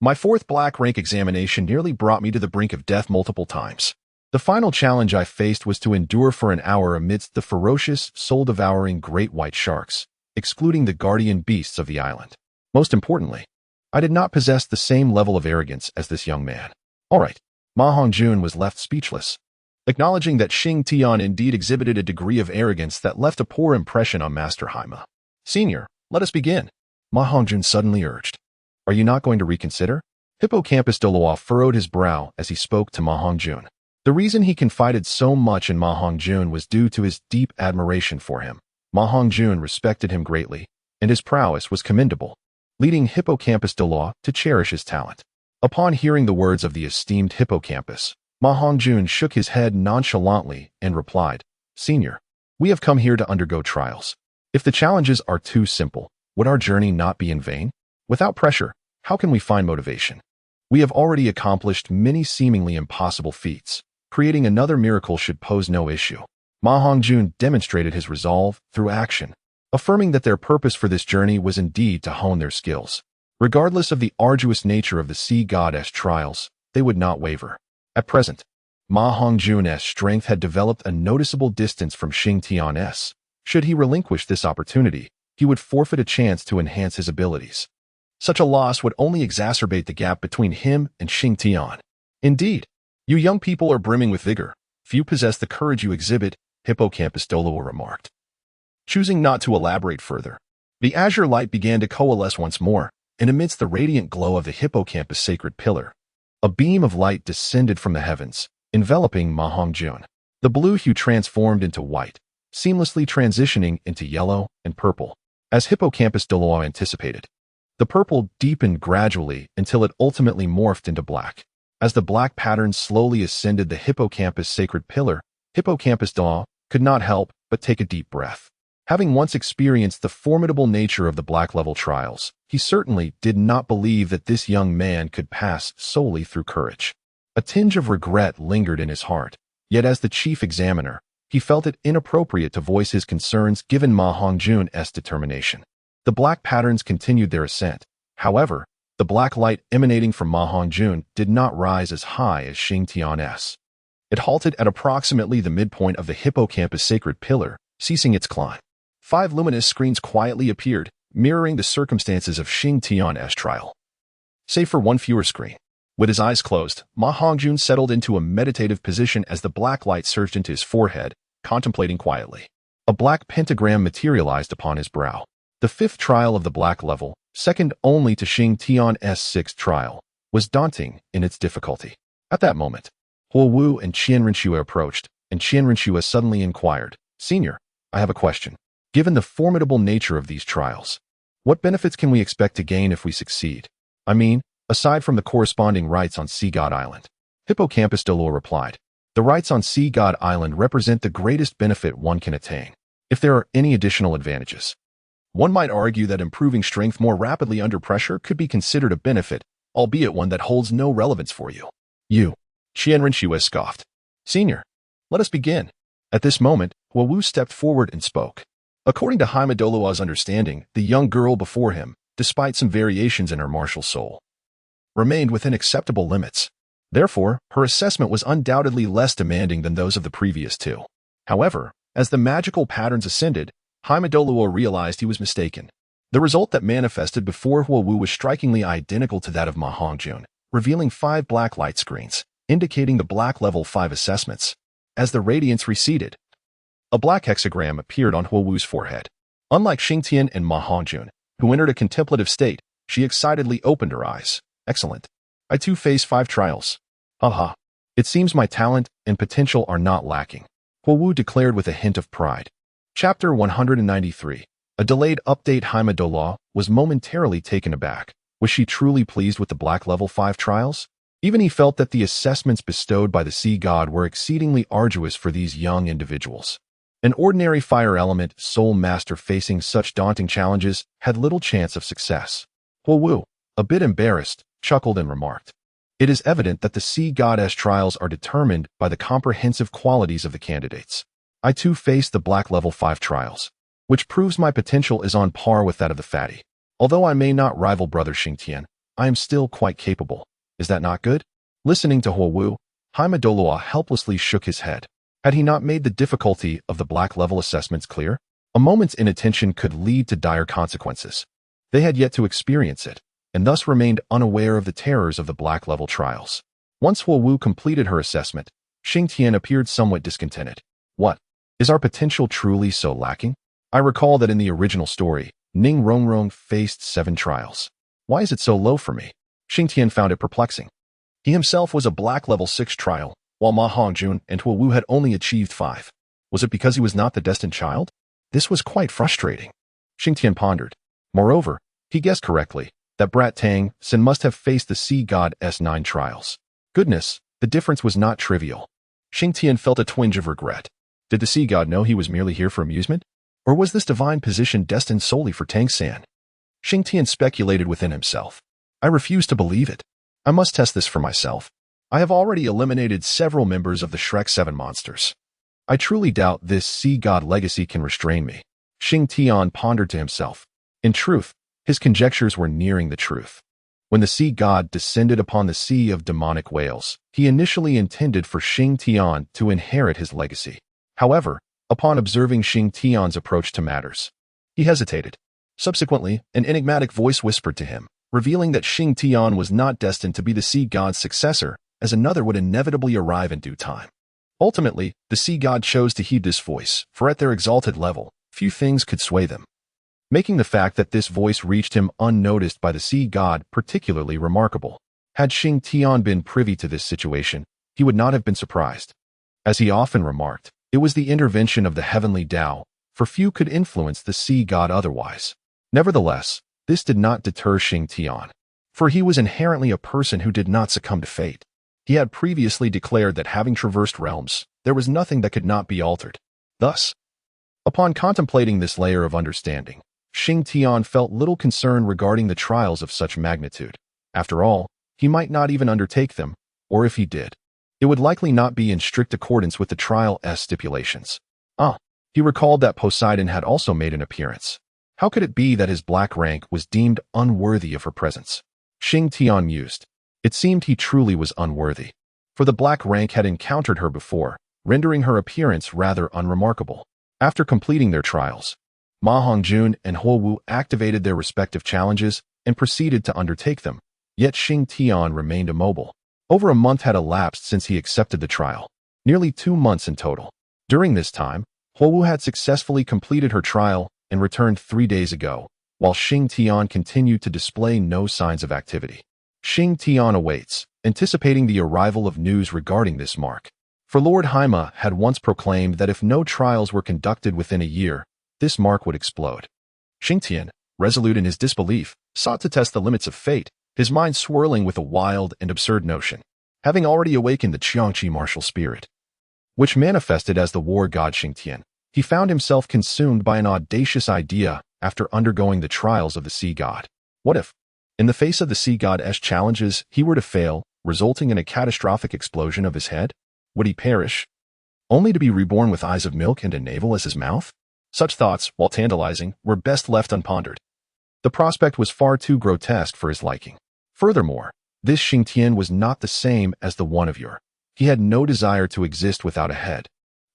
my 4th Black Rank examination nearly brought me to the brink of death multiple times. The final challenge I faced was to endure for an hour amidst the ferocious, soul-devouring great white sharks, excluding the guardian beasts of the island. Most importantly, I did not possess the same level of arrogance as this young man. All right, Ma Hongjun was left speechless, acknowledging that Xing Tian indeed exhibited a degree of arrogance that left a poor impression on Master Haima. Senior, let us begin, Ma Hongjun suddenly urged. Are you not going to reconsider? Hippocampus Douluo furrowed his brow as he spoke to Ma Hongjun. The reason he confided so much in Ma Hongjun was due to his deep admiration for him. Ma Hongjun respected him greatly, and his prowess was commendable, leading Hippocampus Douluo to cherish his talent. Upon hearing the words of the esteemed Hippocampus, Ma Hongjun shook his head nonchalantly and replied, Senior, we have come here to undergo trials. If the challenges are too simple, would our journey not be in vain? Without pressure, how can we find motivation? We have already accomplished many seemingly impossible feats. Creating another miracle should pose no issue. Ma Hongjun demonstrated his resolve through action, affirming that their purpose for this journey was indeed to hone their skills. Regardless of the arduous nature of the Sea Goddess trials, they would not waver. At present, Ma Hongjun's strength had developed a noticeable distance from Xing Tian's. Should he relinquish this opportunity, he would forfeit a chance to enhance his abilities. Such a loss would only exacerbate the gap between him and Xing Tian. Indeed, you young people are brimming with vigor. Few possess the courage you exhibit, Hippocampus Douluo remarked. Choosing not to elaborate further, the azure light began to coalesce once more, and amidst the radiant glow of the Hippocampus sacred pillar, a beam of light descended from the heavens, enveloping Ma Hongjun. The blue hue transformed into white, seamlessly transitioning into yellow and purple, as Hippocampus Douluo anticipated. The purple deepened gradually until it ultimately morphed into black. As the black pattern slowly ascended the hippocampus sacred pillar, Hippocampus Douluo could not help but take a deep breath. Having once experienced the formidable nature of the black level trials, he certainly did not believe that this young man could pass solely through courage. A tinge of regret lingered in his heart, yet as the chief examiner, he felt it inappropriate to voice his concerns given Ma Hongjun's determination. The black patterns continued their ascent. However, the black light emanating from Ma Hongjun did not rise as high as Xing Tian's. It halted at approximately the midpoint of the hippocampus sacred pillar, ceasing its climb. 5 luminous screens quietly appeared, mirroring the circumstances of Xing Tian's trial. Save for one fewer screen. With his eyes closed, Ma Hongjun settled into a meditative position as the black light surged into his forehead, contemplating quietly. A black pentagram materialized upon his brow. The 5th trial of the black level, second only to Xing Tian's 6th trial, was daunting in its difficulty. At that moment, Huo Wu and Qian Renxue approached, and Qian Renxue suddenly inquired, "Senior, I have a question. Given the formidable nature of these trials, what benefits can we expect to gain if we succeed? I mean, aside from the corresponding rights on Sea God Island." Hippocampus Douluo replied, "The rights on Sea God Island represent the greatest benefit one can attain. If there are any additional advantages, one might argue that improving strength more rapidly under pressure could be considered a benefit, albeit one that holds no relevance for you." "You," Qian Renxue scoffed. "Senior, let us begin." At this moment, Huo Wu stepped forward and spoke. According to Jaime Douluo's understanding, the young girl before him, despite some variations in her martial soul, remained within acceptable limits. Therefore, her assessment was undoubtedly less demanding than those of the previous 2. However, as the magical patterns ascended, Jaime Douluo realized he was mistaken. The result that manifested before Huo Wu was strikingly identical to that of Ma Hongjun, revealing 5 black light screens, indicating the black level 5 assessments. As the radiance receded, a black hexagram appeared on Huo Wu's forehead. Unlike Xing Tian and Ma Hongjun, who entered a contemplative state, she excitedly opened her eyes. "Excellent. I too face 5 trials. Haha. It seems my talent and potential are not lacking," Huo Wu declared with a hint of pride. Chapter 193. A delayed update. Jaime Douluo was momentarily taken aback. Was she truly pleased with the black level 5 trials? Even he felt that the assessments bestowed by the sea god were exceedingly arduous for these young individuals. An ordinary fire element soul master facing such daunting challenges had little chance of success. Huo Wu, a bit embarrassed, chuckled and remarked, "It is evident that the sea goddess trials are determined by the comprehensive qualities of the candidates. I too face the black level 5 trials, which proves my potential is on par with that of the fatty. Although I may not rival brother Xing Tian, I am still quite capable. Is that not good?" Listening to Huo Wu, Jaime Douluo helplessly shook his head. Had he not made the difficulty of the black level assessments clear? A moment's inattention could lead to dire consequences. They had yet to experience it, and thus remained unaware of the terrors of the black level trials. Once Huo Wu completed her assessment, Xing Tian appeared somewhat discontented. "What? Is our potential truly so lacking? I recall that in the original story, Ning Rongrong faced 7 trials. Why is it so low for me?" Xing Tian found it perplexing. He himself was a black level 6 trial, while Ma Hongjun and Huo Wu had only achieved 5. Was it because he was not the destined child? This was quite frustrating. Xing Tian pondered. Moreover, he guessed correctly that Brat Tang Sin must have faced the sea god S9 trials. Goodness, the difference was not trivial. Xing Tian felt a twinge of regret. Did the sea god know he was merely here for amusement? Or was this divine position destined solely for Tang San? Xing Tian speculated within himself. I refuse to believe it. I must test this for myself. I have already eliminated several members of the Shrek 7 monsters. I truly doubt this sea god legacy can restrain me. Xing Tian pondered to himself. In truth, his conjectures were nearing the truth. When the sea god descended upon the sea of demonic whales, he initially intended for Xing Tian to inherit his legacy. However, upon observing Xing Tian's approach to matters, he hesitated. Subsequently, an enigmatic voice whispered to him, revealing that Xing Tian was not destined to be the sea god's successor, as another would inevitably arrive in due time. Ultimately, the sea god chose to heed this voice, for at their exalted level, few things could sway them, making the fact that this voice reached him unnoticed by the sea god particularly remarkable. Had Xing Tian been privy to this situation, he would not have been surprised. As he often remarked, It was the intervention of the heavenly Tao, for few could influence the sea god otherwise. Nevertheless, this did not deter Xing Tian, for he was inherently a person who did not succumb to fate. He had previously declared that having traversed realms, there was nothing that could not be altered. Thus, upon contemplating this layer of understanding, Xing Tian felt little concern regarding the trials of such magnitude. After all, he might not even undertake them, or if he did, it would likely not be in strict accordance with the trial's stipulations. He recalled that Poseidon had also made an appearance. How could it be that his black rank was deemed unworthy of her presence? Xing Tian mused. It seemed he truly was unworthy, for the black rank had encountered her before, rendering her appearance rather unremarkable. After completing their trials, Ma Hongjun and Huowu activated their respective challenges and proceeded to undertake them, yet Xing Tian remained immobile. Over a month had elapsed since he accepted the trial, nearly 2 months in total. During this time, Huowu had successfully completed her trial and returned 3 days ago, while Xing Tian continued to display no signs of activity. Xing Tian awaits, anticipating the arrival of news regarding this mark. For Lord Haima had once proclaimed that if no trials were conducted within a year, this mark would explode. Xing Tian, resolute in his disbelief, sought to test the limits of fate, his mind swirling with a wild and absurd notion. Having already awakened the Qiangqi martial spirit, which manifested as the war god Xing Tian, he found himself consumed by an audacious idea after undergoing the trials of the sea god. What if, in the face of the sea god's challenges, he were to fail, resulting in a catastrophic explosion of his head? Would he perish, only to be reborn with eyes of milk and a navel as his mouth? Such thoughts, while tantalizing, were best left unpondered. The prospect was far too grotesque for his liking. Furthermore, this Xing Tian was not the same as the one of yore. He had no desire to exist without a head,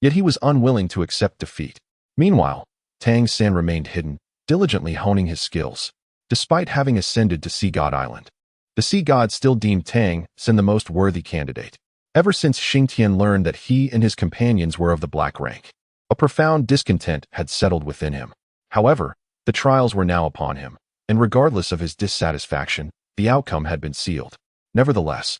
yet he was unwilling to accept defeat. Meanwhile, Tang San remained hidden, diligently honing his skills. Despite having ascended to Sea God Island, the sea god still deemed Tang San the most worthy candidate. Ever since Xing Tian learned that he and his companions were of the black rank, a profound discontent had settled within him. However, the trials were now upon him, and regardless of his dissatisfaction, the outcome had been sealed. Nevertheless,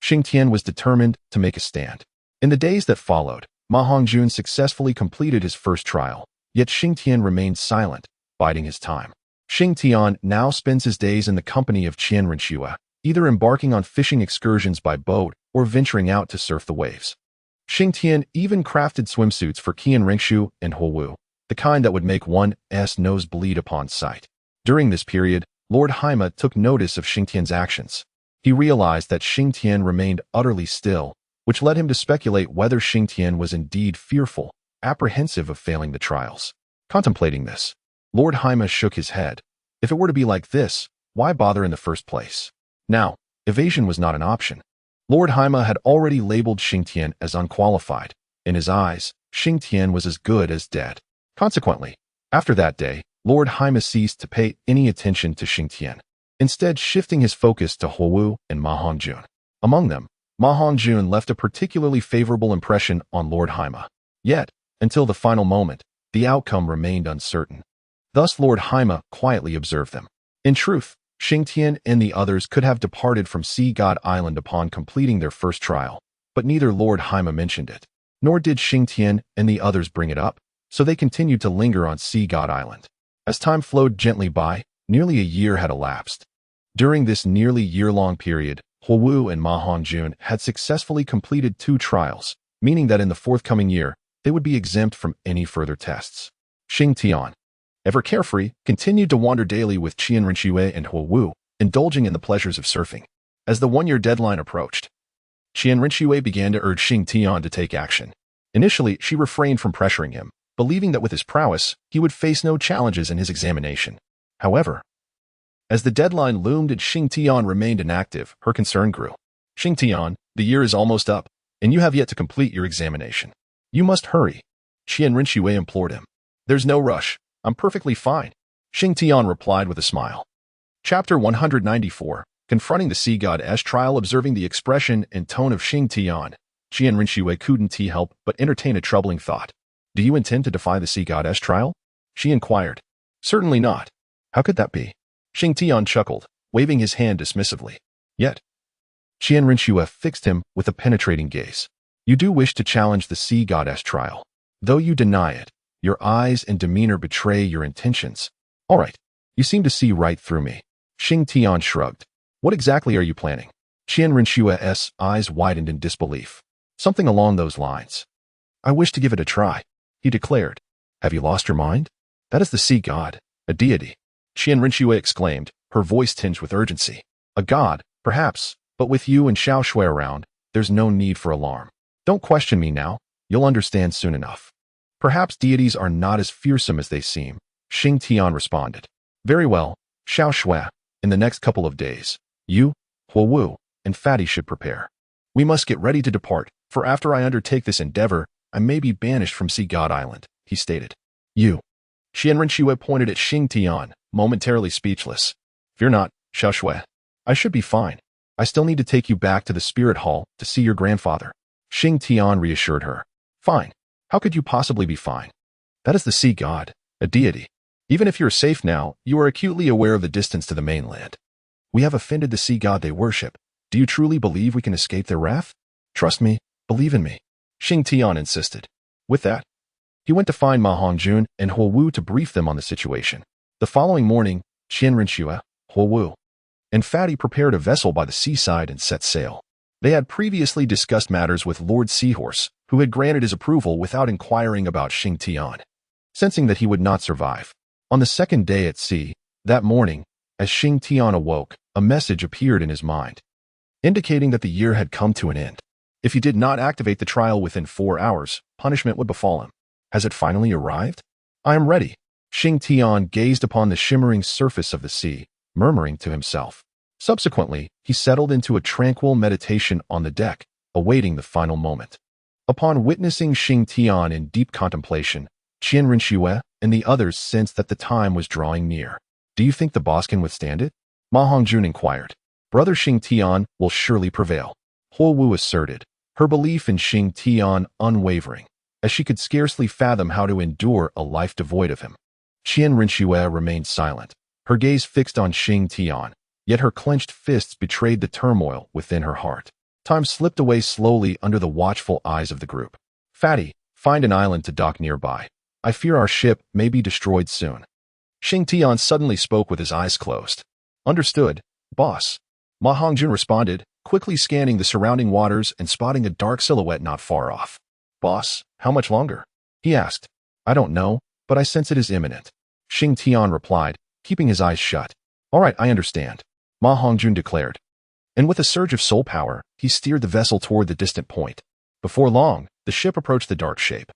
Xing Tian was determined to make a stand. In the days that followed, Ma Hongjun successfully completed his first trial, yet Xing Tian remained silent, biding his time. Xing Tian now spends his days in the company of Qian Renxue, either embarking on fishing excursions by boat or venturing out to surf the waves. Xing Tian even crafted swimsuits for Qian Renxue and Huowu, the kind that would make one's nose bleed upon sight. During this period, Lord Haima took notice of Xing Tian's actions. He realized that Xing Tian remained utterly still, which led him to speculate whether Xing Tian was indeed fearful, apprehensive of failing the trials. Contemplating this, Lord Haima shook his head. If it were to be like this, why bother in the first place? Now, evasion was not an option. Lord Haima had already labeled Xing Tian as unqualified. In his eyes, Xing Tian was as good as dead. Consequently, after that day, Lord Haima ceased to pay any attention to Xing Tian, instead shifting his focus to Huowu and Ma Hongjun. Among them, Ma Hongjun left a particularly favorable impression on Lord Haima. Yet, until the final moment, the outcome remained uncertain. Thus Lord Haima quietly observed them. In truth, Xing Tian and the others could have departed from Sea God Island upon completing their first trial, but neither Lord Haima mentioned it, nor did Xing Tian and the others bring it up, so they continued to linger on Sea God Island. As time flowed gently by, nearly a year had elapsed. During this nearly year-long period, Huowu and Ma Hongjun had successfully completed 2 trials, meaning that in the forthcoming year, they would be exempt from any further tests. Xing Tian, ever carefree, continued to wander daily with Qian Renxue and Huowu, indulging in the pleasures of surfing. As the 1-year deadline approached, Qian Renxue began to urge Xing Tian to take action. Initially, she refrained from pressuring him, believing that with his prowess, he would face no challenges in his examination. However, as the deadline loomed and Xing Tian remained inactive, her concern grew. Xing Tian, the year is almost up, and you have yet to complete your examination. You must hurry. Qian Renxue implored him. There's no rush. I'm perfectly fine. Xing Tian replied with a smile. Chapter 194, Confronting the Sea God's Trial. Observing the expression and tone of Xing Tian, Qian Renxue couldn't help but entertain a troubling thought. Do you intend to defy the Sea God's trial? She inquired. Certainly not. How could that be? Xing Tian chuckled, waving his hand dismissively. Yet, Qian Renxue fixed him with a penetrating gaze. You do wish to challenge the Sea God's trial. though you deny it. Your eyes and demeanor betray your intentions. All right, you seem to see right through me. Xing Tian shrugged. What exactly are you planning? Qian Renshua's eyes widened in disbelief. Something along those lines. I wish to give it a try, he declared. Have you lost your mind? That is the sea god, a deity. Qian Renshue exclaimed, her voice tinged with urgency. A god, perhaps, but with you and Xiao Shui around, there's no need for alarm. Don't question me now, you'll understand soon enough. Perhaps deities are not as fearsome as they seem, Xing Tian responded. Very well, Xiao Shui, in the next couple of days, you, Huo Wu, and Fatty should prepare. We must get ready to depart, for after I undertake this endeavor, I may be banished from Sea God Island, he stated. You. Qian Renshue pointed at Xing Tian, momentarily speechless. Fear not, Xiao Shui. I should be fine. I still need to take you back to the spirit hall to see your grandfather. Xing Tian reassured her. Fine. How could you possibly be fine? That is the sea god, a deity. Even if you're safe now, you are acutely aware of the distance to the mainland. We have offended the sea god they worship. Do you truly believe we can escape their wrath? Trust me, believe in me, Xing Tian insisted. With that, he went to find Ma Hongjun and Huo Wu to brief them on the situation. The following morning, Qian Renshue, Huo Wu, and Fatty prepared a vessel by the seaside and set sail. They had previously discussed matters with Lord Seahorse, who had granted his approval without inquiring about Xing Tian, sensing that he would not survive. On the second day at sea, that morning, as Xing Tian awoke, a message appeared in his mind, indicating that the year had come to an end. If he did not activate the trial within 4 hours, punishment would befall him. Has it finally arrived? I am ready. Xing Tian gazed upon the shimmering surface of the sea, murmuring to himself. Subsequently, he settled into a tranquil meditation on the deck, awaiting the final moment. Upon witnessing Xing Tian in deep contemplation, Qian Renshue and the others sensed that the time was drawing near. Do you think the boss can withstand it? Ma Hongjun inquired. Brother Xing Tian will surely prevail, Huo Wu asserted, her belief in Xing Tian unwavering, as she could scarcely fathom how to endure a life devoid of him. Qian Renshue remained silent, her gaze fixed on Xing Tian, yet her clenched fists betrayed the turmoil within her heart. Time slipped away slowly under the watchful eyes of the group. Fatty, find an island to dock nearby. I fear our ship may be destroyed soon. Xing Tian suddenly spoke with his eyes closed. Understood, boss. Ma Hongjun responded, quickly scanning the surrounding waters and spotting a dark silhouette not far off. Boss, how much longer? He asked. I don't know, but I sense it is imminent. Xing Tian replied, keeping his eyes shut. All right, I understand, Ma Hongjun declared. And with a surge of soul power, he steered the vessel toward the distant point. Before long, the ship approached the dark shape,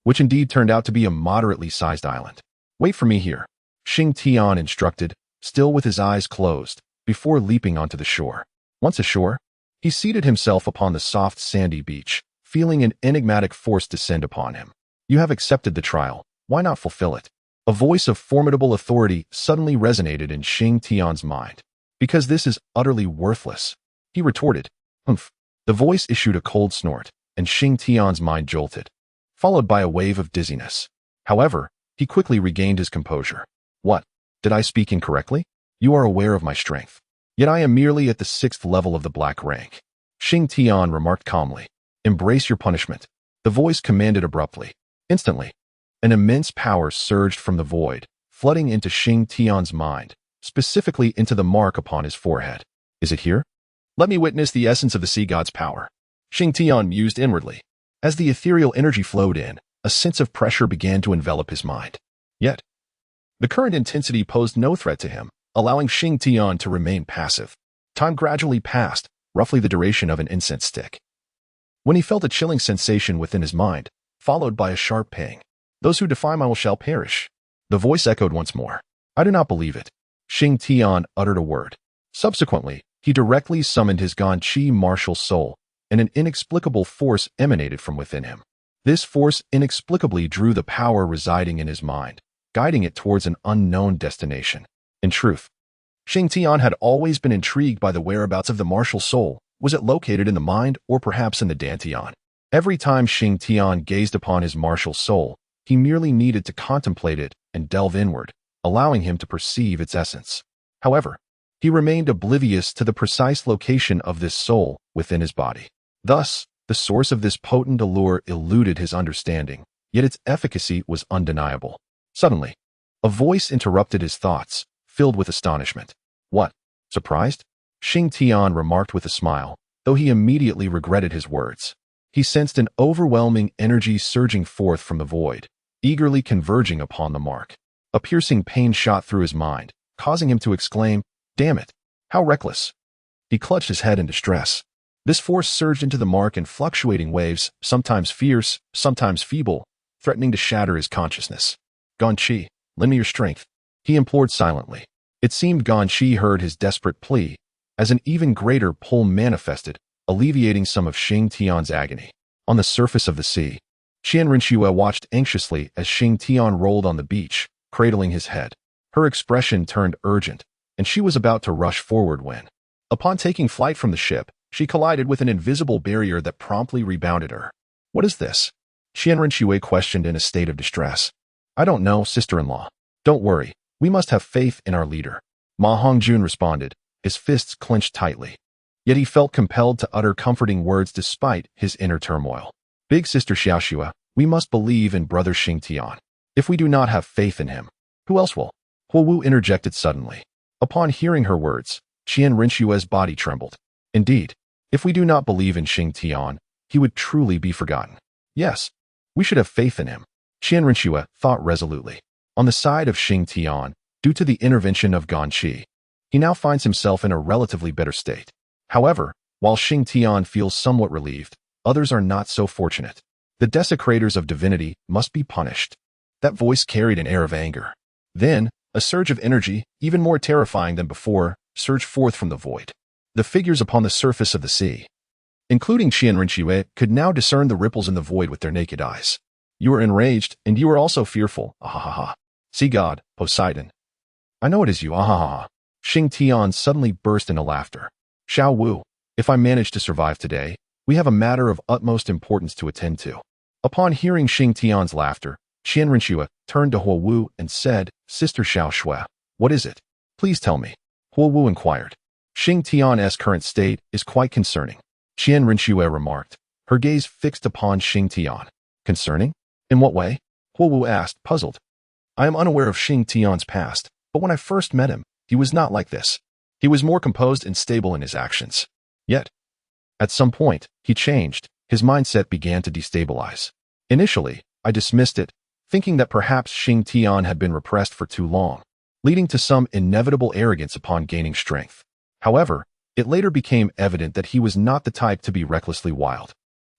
which indeed turned out to be a moderately sized island. Wait for me here, Xing Tian instructed, still with his eyes closed, before leaping onto the shore. Once ashore, he seated himself upon the soft sandy beach, feeling an enigmatic force descend upon him. You have accepted the trial, why not fulfill it? A voice of formidable authority suddenly resonated in Xing Tian's mind. Because this is utterly worthless, he retorted. Humph. The voice issued a cold snort, and Xing Tian's mind jolted, followed by a wave of dizziness. However, he quickly regained his composure. What? Did I speak incorrectly? You are aware of my strength. Yet I am merely at the 6th level of the black rank. Xing Tian remarked calmly. Embrace your punishment. The voice commanded abruptly. Instantly, an immense power surged from the void, flooding into Xing Tian's mind, specifically into the mark upon his forehead. Is it here? Let me witness the essence of the sea god's power. Xing Tian mused inwardly. As the ethereal energy flowed in, a sense of pressure began to envelop his mind. Yet, the current intensity posed no threat to him, allowing Xing Tian to remain passive. Time gradually passed, roughly the duration of an incense stick, when he felt a chilling sensation within his mind, followed by a sharp pang. Those who defy my will shall perish. The voice echoed once more. I do not believe it. Xing Tian uttered a word. Subsequently, he directly summoned his Ganqi martial soul, and an inexplicable force emanated from within him. This force inexplicably drew the power residing in his mind, guiding it towards an unknown destination. In truth, Xing Tian had always been intrigued by the whereabouts of the martial soul. Was it located in the mind or perhaps in the Dantian? Every time Xing Tian gazed upon his martial soul, he merely needed to contemplate it and delve inward, allowing him to perceive its essence. However, he remained oblivious to the precise location of this soul within his body. Thus, the source of this potent allure eluded his understanding, yet its efficacy was undeniable. Suddenly, a voice interrupted his thoughts, filled with astonishment. What? Surprised? Xing Tian remarked with a smile, though he immediately regretted his words. He sensed an overwhelming energy surging forth from the void, eagerly converging upon the mark. A piercing pain shot through his mind, causing him to exclaim, "Damn it! How reckless!" He clutched his head in distress. This force surged into the mark in fluctuating waves, sometimes fierce, sometimes feeble, threatening to shatter his consciousness. "Gan Qi, lend me your strength," he implored silently. It seemed Gan Qi heard his desperate plea, as an even greater pull manifested, alleviating some of Xing Tian's agony. On the surface of the sea, Qian Rinxue watched anxiously as Xing Tian rolled on the beach, cradling his head. Her expression turned urgent, and she was about to rush forward when, upon taking flight from the ship, she collided with an invisible barrier that promptly rebounded her. "What is this?" Qian Rinxue questioned in a state of distress. "I don't know, sister-in-law. Don't worry, we must have faith in our leader," Ma Hongjun responded, his fists clenched tightly. Yet he felt compelled to utter comforting words despite his inner turmoil. "Big sister Xiaoxue, we must believe in brother Xing Tian. If we do not have faith in him, who else will?" Huo Wu interjected suddenly. Upon hearing her words, Qian Rinxue's body trembled. Indeed, if we do not believe in Xing Tian, he would truly be forgotten. Yes, we should have faith in him, Qian Rinxue thought resolutely. On the side of Xing Tian, due to the intervention of Gan Qi, he now finds himself in a relatively better state. However, while Xing Tian feels somewhat relieved, others are not so fortunate. The desecrators of divinity must be punished. That voice carried an air of anger. Then, a surge of energy, even more terrifying than before, surged forth from the void. The figures upon the surface of the sea, including Qian Rinxue, could now discern the ripples in the void with their naked eyes. "You are enraged, and you are also fearful, ahahaha. Sea god, Poseidon. I know it is you, ahahaha." Xing Tian suddenly burst into laughter. "Xiao Wu, if I manage to survive today, we have a matter of utmost importance to attend to." Upon hearing Xing Tian's laughter, Qian Rinxue turned to Huo Wu and said, "Sister Xiaoxue, what is it? Please tell me." Huo Wu inquired. "Xing Tian's current state is quite concerning," Qian Rinxue remarked, her gaze fixed upon Xing Tian. "Concerning? In what way?" Huo Wu asked, puzzled. "I am unaware of Xing Tian's past, but when I first met him, he was not like this. He was more composed and stable in his actions. Yet, at some point, he changed. His mindset began to destabilize. Initially, I dismissed it, thinking that perhaps Xing Tian had been repressed for too long, leading to some inevitable arrogance upon gaining strength. However, it later became evident that he was not the type to be recklessly wild.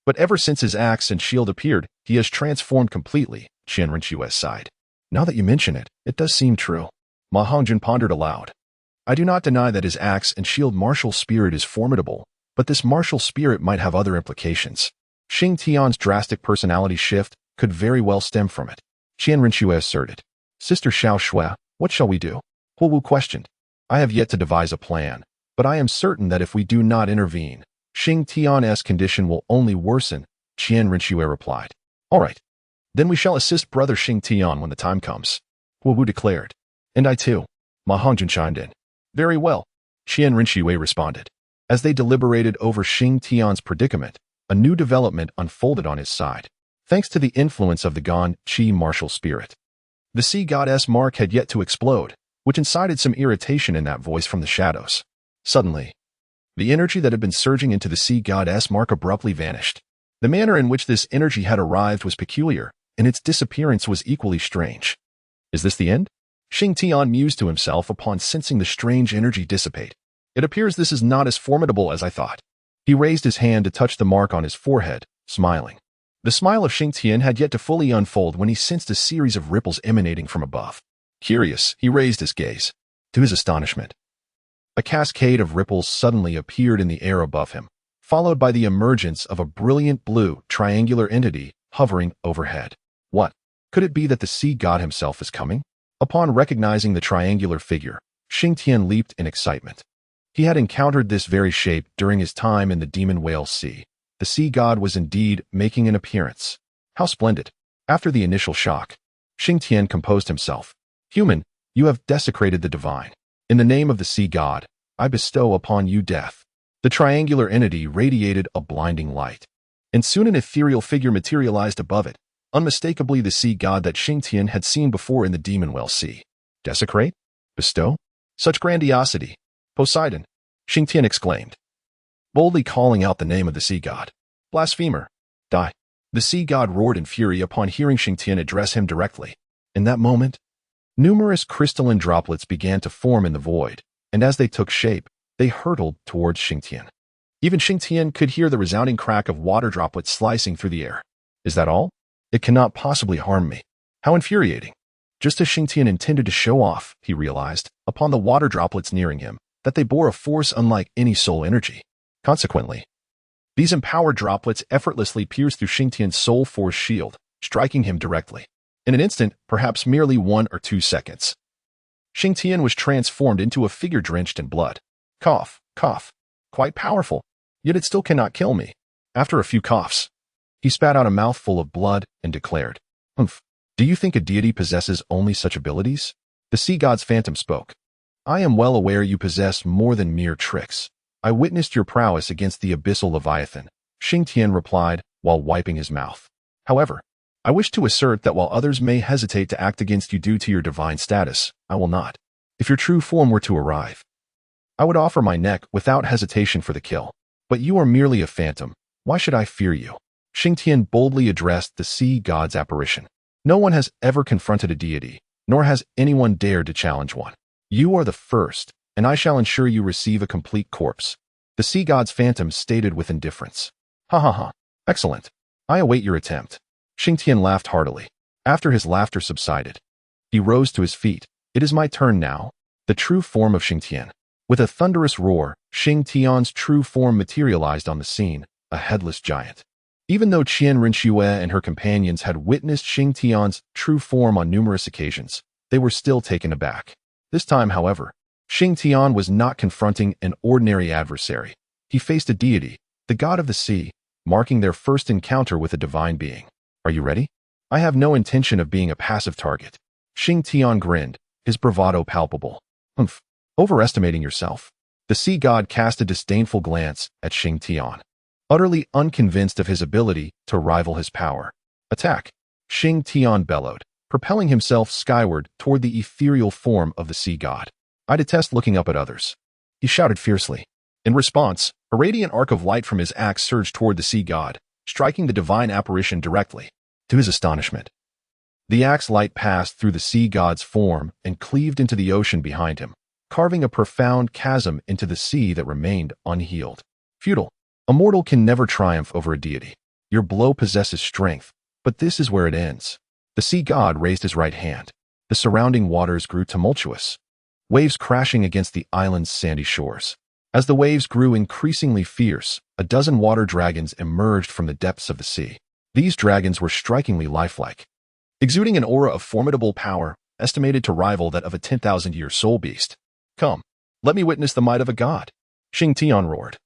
But ever since his axe and shield appeared, he has transformed completely, Qian Rinxue sighed. "Now that you mention it, it does seem true." Ma Hongjun pondered aloud. "I do not deny that his axe and shield martial spirit is formidable, but this martial spirit might have other implications. Xing Tian's drastic personality shift could very well stem from it," Qian Rinxue asserted. "Sister Xiaoxue, what shall we do?" Huo Wu questioned. "I have yet to devise a plan, but I am certain that if we do not intervene, Xing Tian's condition will only worsen," Qian Rinxue replied. "All right, then we shall assist brother Xing Tian when the time comes," Huo Wu declared. "And I too," Ma Hongjun chimed in. "Very well," Qian Rinxue responded. As they deliberated over Xing Tian's predicament, a new development unfolded on his side, thanks to the influence of the Gan Qi martial spirit. The sea goddess mark had yet to explode, which incited some irritation in that voice from the shadows. Suddenly, the energy that had been surging into the sea goddess mark abruptly vanished. The manner in which this energy had arrived was peculiar, and its disappearance was equally strange. "Is this the end?" Xing Tian mused to himself upon sensing the strange energy dissipate. "It appears this is not as formidable as I thought." He raised his hand to touch the mark on his forehead, smiling. The smile of Xing Tian had yet to fully unfold when he sensed a series of ripples emanating from above. Curious, he raised his gaze. To his astonishment, a cascade of ripples suddenly appeared in the air above him, followed by the emergence of a brilliant blue, triangular entity hovering overhead. What? Could it be that the sea god himself is coming? Upon recognizing the triangular figure, Xing Tian leaped in excitement. He had encountered this very shape during his time in the Demon Whale Sea. The sea god was indeed making an appearance. How splendid! After the initial shock, Xing Tian composed himself. "Human, you have desecrated the divine. In the name of the sea god, I bestow upon you death." The triangular entity radiated a blinding light, and soon an ethereal figure materialized above it, unmistakably the sea god that Xing Tian had seen before in the demon well sea. Desecrate? Bestow? Such grandiosity! Poseidon! Xing Tian exclaimed, boldly calling out the name of the sea god. Blasphemer! Die! The sea god roared in fury upon hearing Xing Tian address him directly. In that moment, numerous crystalline droplets began to form in the void, and as they took shape, they hurtled towards Xing Tian. Even Xing Tian could hear the resounding crack of water droplets slicing through the air. Is that all? It cannot possibly harm me. How infuriating. Just as Xing Tian intended to show off, he realized, upon the water droplets nearing him, that they bore a force unlike any soul energy. Consequently, these empowered droplets effortlessly pierced through Xing Tian's soul force shield, striking him directly. In an instant, perhaps merely 1 or 2 seconds, Xing Tian was transformed into a figure drenched in blood. Cough, cough. Quite powerful, yet it still cannot kill me. After a few coughs, he spat out a mouthful of blood and declared, Humph, do you think a deity possesses only such abilities? The sea god's phantom spoke. I am well aware you possess more than mere tricks. I witnessed your prowess against the abyssal leviathan, Xing Tian replied while wiping his mouth. However, I wish to assert that while others may hesitate to act against you due to your divine status, I will not. If your true form were to arrive, I would offer my neck without hesitation for the kill. But you are merely a phantom. Why should I fear you? Xing Tian boldly addressed the sea god's apparition. No one has ever confronted a deity, nor has anyone dared to challenge one. You are the first, and I shall ensure you receive a complete corpse. The sea god's phantom stated with indifference. Ha ha ha. Excellent. I await your attempt. Xing Tian laughed heartily. After his laughter subsided, he rose to his feet. It is my turn now. The true form of Xing Tian. With a thunderous roar, Xing Tian's true form materialized on the scene, a headless giant. Even though Qian Rinxue and her companions had witnessed Xing Tian's true form on numerous occasions, they were still taken aback. This time, however, Xing Tian was not confronting an ordinary adversary. He faced a deity, the god of the sea, marking their first encounter with a divine being. Are you ready? I have no intention of being a passive target. Xing Tian grinned, his bravado palpable. Humph. Overestimating yourself. The sea god cast a disdainful glance at Xing Tian, utterly unconvinced of his ability to rival his power. Attack! Xing Tian bellowed, propelling himself skyward toward the ethereal form of the sea god. I detest looking up at others. He shouted fiercely. In response, a radiant arc of light from his axe surged toward the sea god, striking the divine apparition directly. To his astonishment, the axe light passed through the sea god's form and cleaved into the ocean behind him, carving a profound chasm into the sea that remained unhealed. Futile. A mortal can never triumph over a deity. Your blow possesses strength, but this is where it ends. The sea god raised his right hand. The surrounding waters grew tumultuous, waves crashing against the island's sandy shores. As the waves grew increasingly fierce, a dozen water dragons emerged from the depths of the sea. These dragons were strikingly lifelike, exuding an aura of formidable power, estimated to rival that of a 10,000-year soul beast. Come, let me witness the might of a god, Xing Tian roared,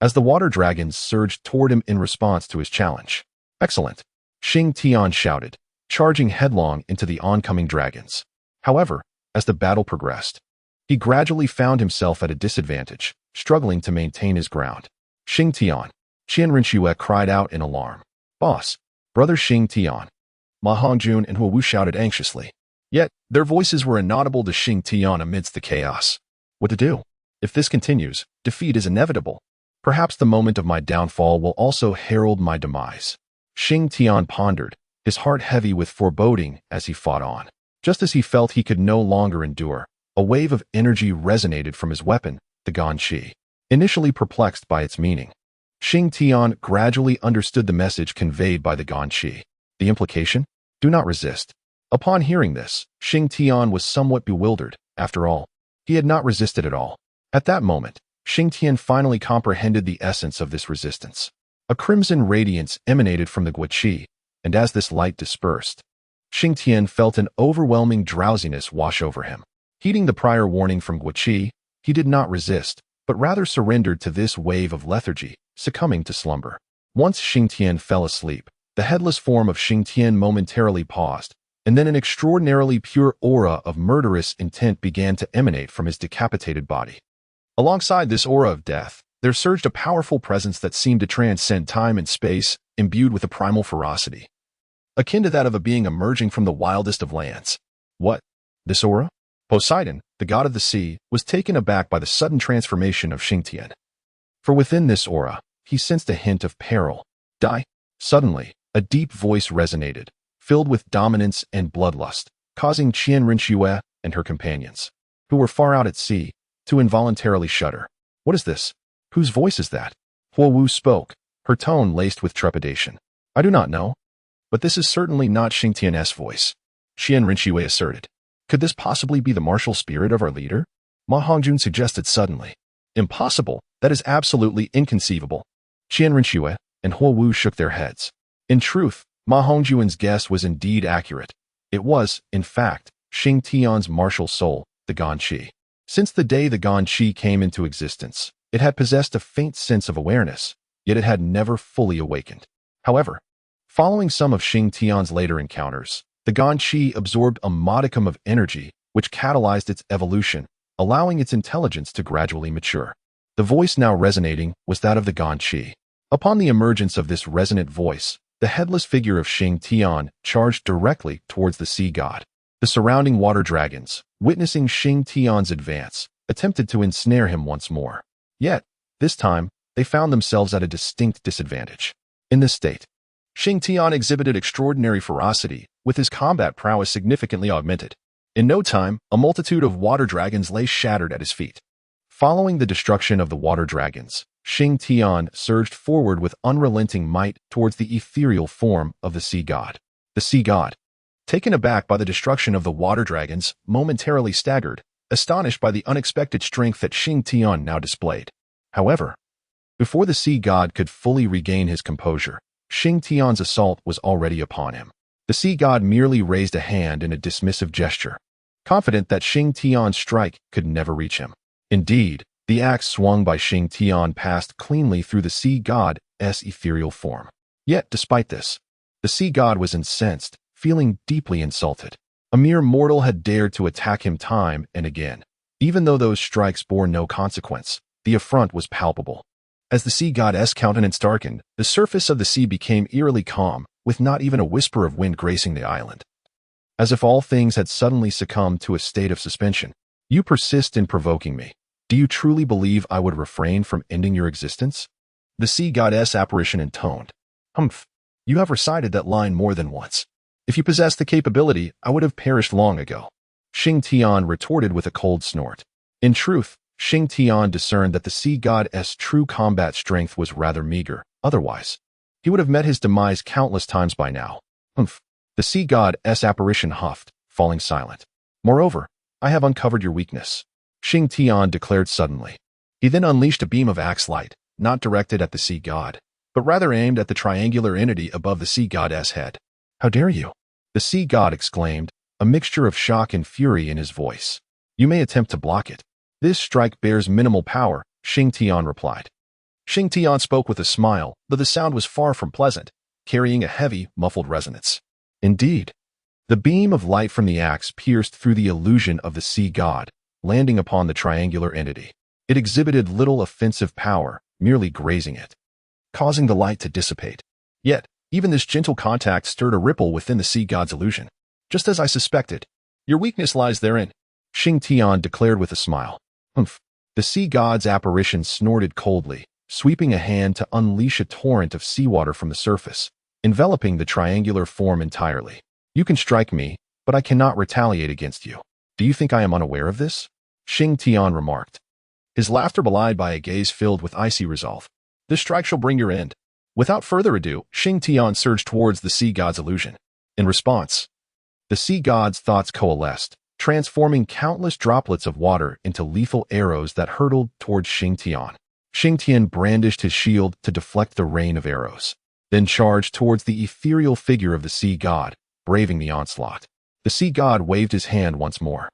as the water dragons surged toward him in response to his challenge. Excellent, Xing Tian shouted, charging headlong into the oncoming dragons. However, as the battle progressed, he gradually found himself at a disadvantage, struggling to maintain his ground. Xing Tian, Qian Rinxue cried out in alarm. Boss, brother Xing Tian. Ma Hongjun and Huowu shouted anxiously. Yet, their voices were inaudible to Xing Tian amidst the chaos. What to do? If this continues, defeat is inevitable. Perhaps the moment of my downfall will also herald my demise. Xing Tian pondered, his heart heavy with foreboding as he fought on. Just as he felt he could no longer endure, a wave of energy resonated from his weapon, the Ganqi. Initially perplexed by its meaning, Xing Tian gradually understood the message conveyed by the Ganqi. The implication? Do not resist. Upon hearing this, Xing Tian was somewhat bewildered. After all, he had not resisted at all. At that moment, Xing Tian finally comprehended the essence of this resistance. A crimson radiance emanated from the Guqi, and as this light dispersed, Xing Tian felt an overwhelming drowsiness wash over him. Heeding the prior warning from Guqi, he did not resist, but rather surrendered to this wave of lethargy, succumbing to slumber. Once Xing Tian fell asleep, the headless form of Xing Tian momentarily paused, and then an extraordinarily pure aura of murderous intent began to emanate from his decapitated body. Alongside this aura of death, there surged a powerful presence that seemed to transcend time and space, imbued with a primal ferocity. akin to that of a being emerging from the wildest of lands. What? This aura? Poseidon, the god of the sea, was taken aback by the sudden transformation of Xing Tian. For within this aura, he sensed a hint of peril. Die. Suddenly, a deep voice resonated, filled with dominance and bloodlust, causing Qian Rinxue and her companions, who were far out at sea, to involuntarily shudder. What is this? Whose voice is that? Huo Wu spoke, her tone laced with trepidation. I do not know. But this is certainly not Xing Tian's voice, Qian Rinxue asserted. Could this possibly be the martial spirit of our leader? Ma Hongjun suggested suddenly. Impossible. That is absolutely inconceivable. Qian Rinxue and Huo Wu shook their heads. In truth, Ma Hongjun's guess was indeed accurate. It was, in fact, Xing Tian's martial soul, the Ganqi. Since the day the Ganqi came into existence, it had possessed a faint sense of awareness, yet it had never fully awakened. However, following some of Xing Tian's later encounters, the Ganqi absorbed a modicum of energy which catalyzed its evolution, allowing its intelligence to gradually mature. The voice now resonating was that of the Ganqi. Upon the emergence of this resonant voice, the headless figure of Xing Tian charged directly towards the sea god. The surrounding water dragons, witnessing Xing Tian's advance, attempted to ensnare him once more. Yet, this time, they found themselves at a distinct disadvantage. In this state, Xing Tian exhibited extraordinary ferocity, with his combat prowess significantly augmented. In no time, a multitude of water dragons lay shattered at his feet. Following the destruction of the water dragons, Xing Tian surged forward with unrelenting might towards the ethereal form of the sea god. The sea god, taken aback by the destruction of the water dragons, momentarily staggered, astonished by the unexpected strength that Xing Tian now displayed. However, before the sea god could fully regain his composure, Xing Tian's assault was already upon him. The sea god merely raised a hand in a dismissive gesture, confident that Xing Tian's strike could never reach him. Indeed, the axe swung by Xing Tian passed cleanly through the sea god's ethereal form. Yet, despite this, the sea god was incensed, feeling deeply insulted. A mere mortal had dared to attack him time and again. Even though those strikes bore no consequence, the affront was palpable. As the sea god's countenance darkened, the surface of the sea became eerily calm, with not even a whisper of wind gracing the island. As if all things had suddenly succumbed to a state of suspension. You persist in provoking me. Do you truly believe I would refrain from ending your existence? The sea god's apparition intoned. Humph. You have recited that line more than once. If you possessed the capability, I would have perished long ago. Xing Tian retorted with a cold snort. In truth, Xing Tian discerned that the sea god's true combat strength was rather meager. Otherwise, he would have met his demise countless times by now. Humph. The sea god's apparition huffed, falling silent. Moreover, I have uncovered your weakness, Xing Tian declared suddenly. He then unleashed a beam of axe light, not directed at the sea god, but rather aimed at the triangular entity above the sea god's head. How dare you? The sea god exclaimed, a mixture of shock and fury in his voice. You may attempt to block it. This strike bears minimal power, Xing Tian replied. Xing Tian spoke with a smile, though the sound was far from pleasant, carrying a heavy, muffled resonance. Indeed, the beam of light from the axe pierced through the illusion of the sea god, landing upon the triangular entity. It exhibited little offensive power, merely grazing it, causing the light to dissipate. Yet, even this gentle contact stirred a ripple within the sea god's illusion. Just as I suspected. Your weakness lies therein, Xing Tian declared with a smile. Humph. The sea god's apparition snorted coldly, sweeping a hand to unleash a torrent of seawater from the surface, enveloping the triangular form entirely. You can strike me, but I cannot retaliate against you. Do you think I am unaware of this? Xing Tian remarked, his laughter belied by a gaze filled with icy resolve. This strike shall bring your end. Without further ado, Xing Tian surged towards the sea god's illusion. In response, the sea god's thoughts coalesced, transforming countless droplets of water into lethal arrows that hurtled towards Xing Tian. Xing Tian brandished his shield to deflect the rain of arrows, then charged towards the ethereal figure of the sea god, braving the onslaught. The sea god waved his hand once more,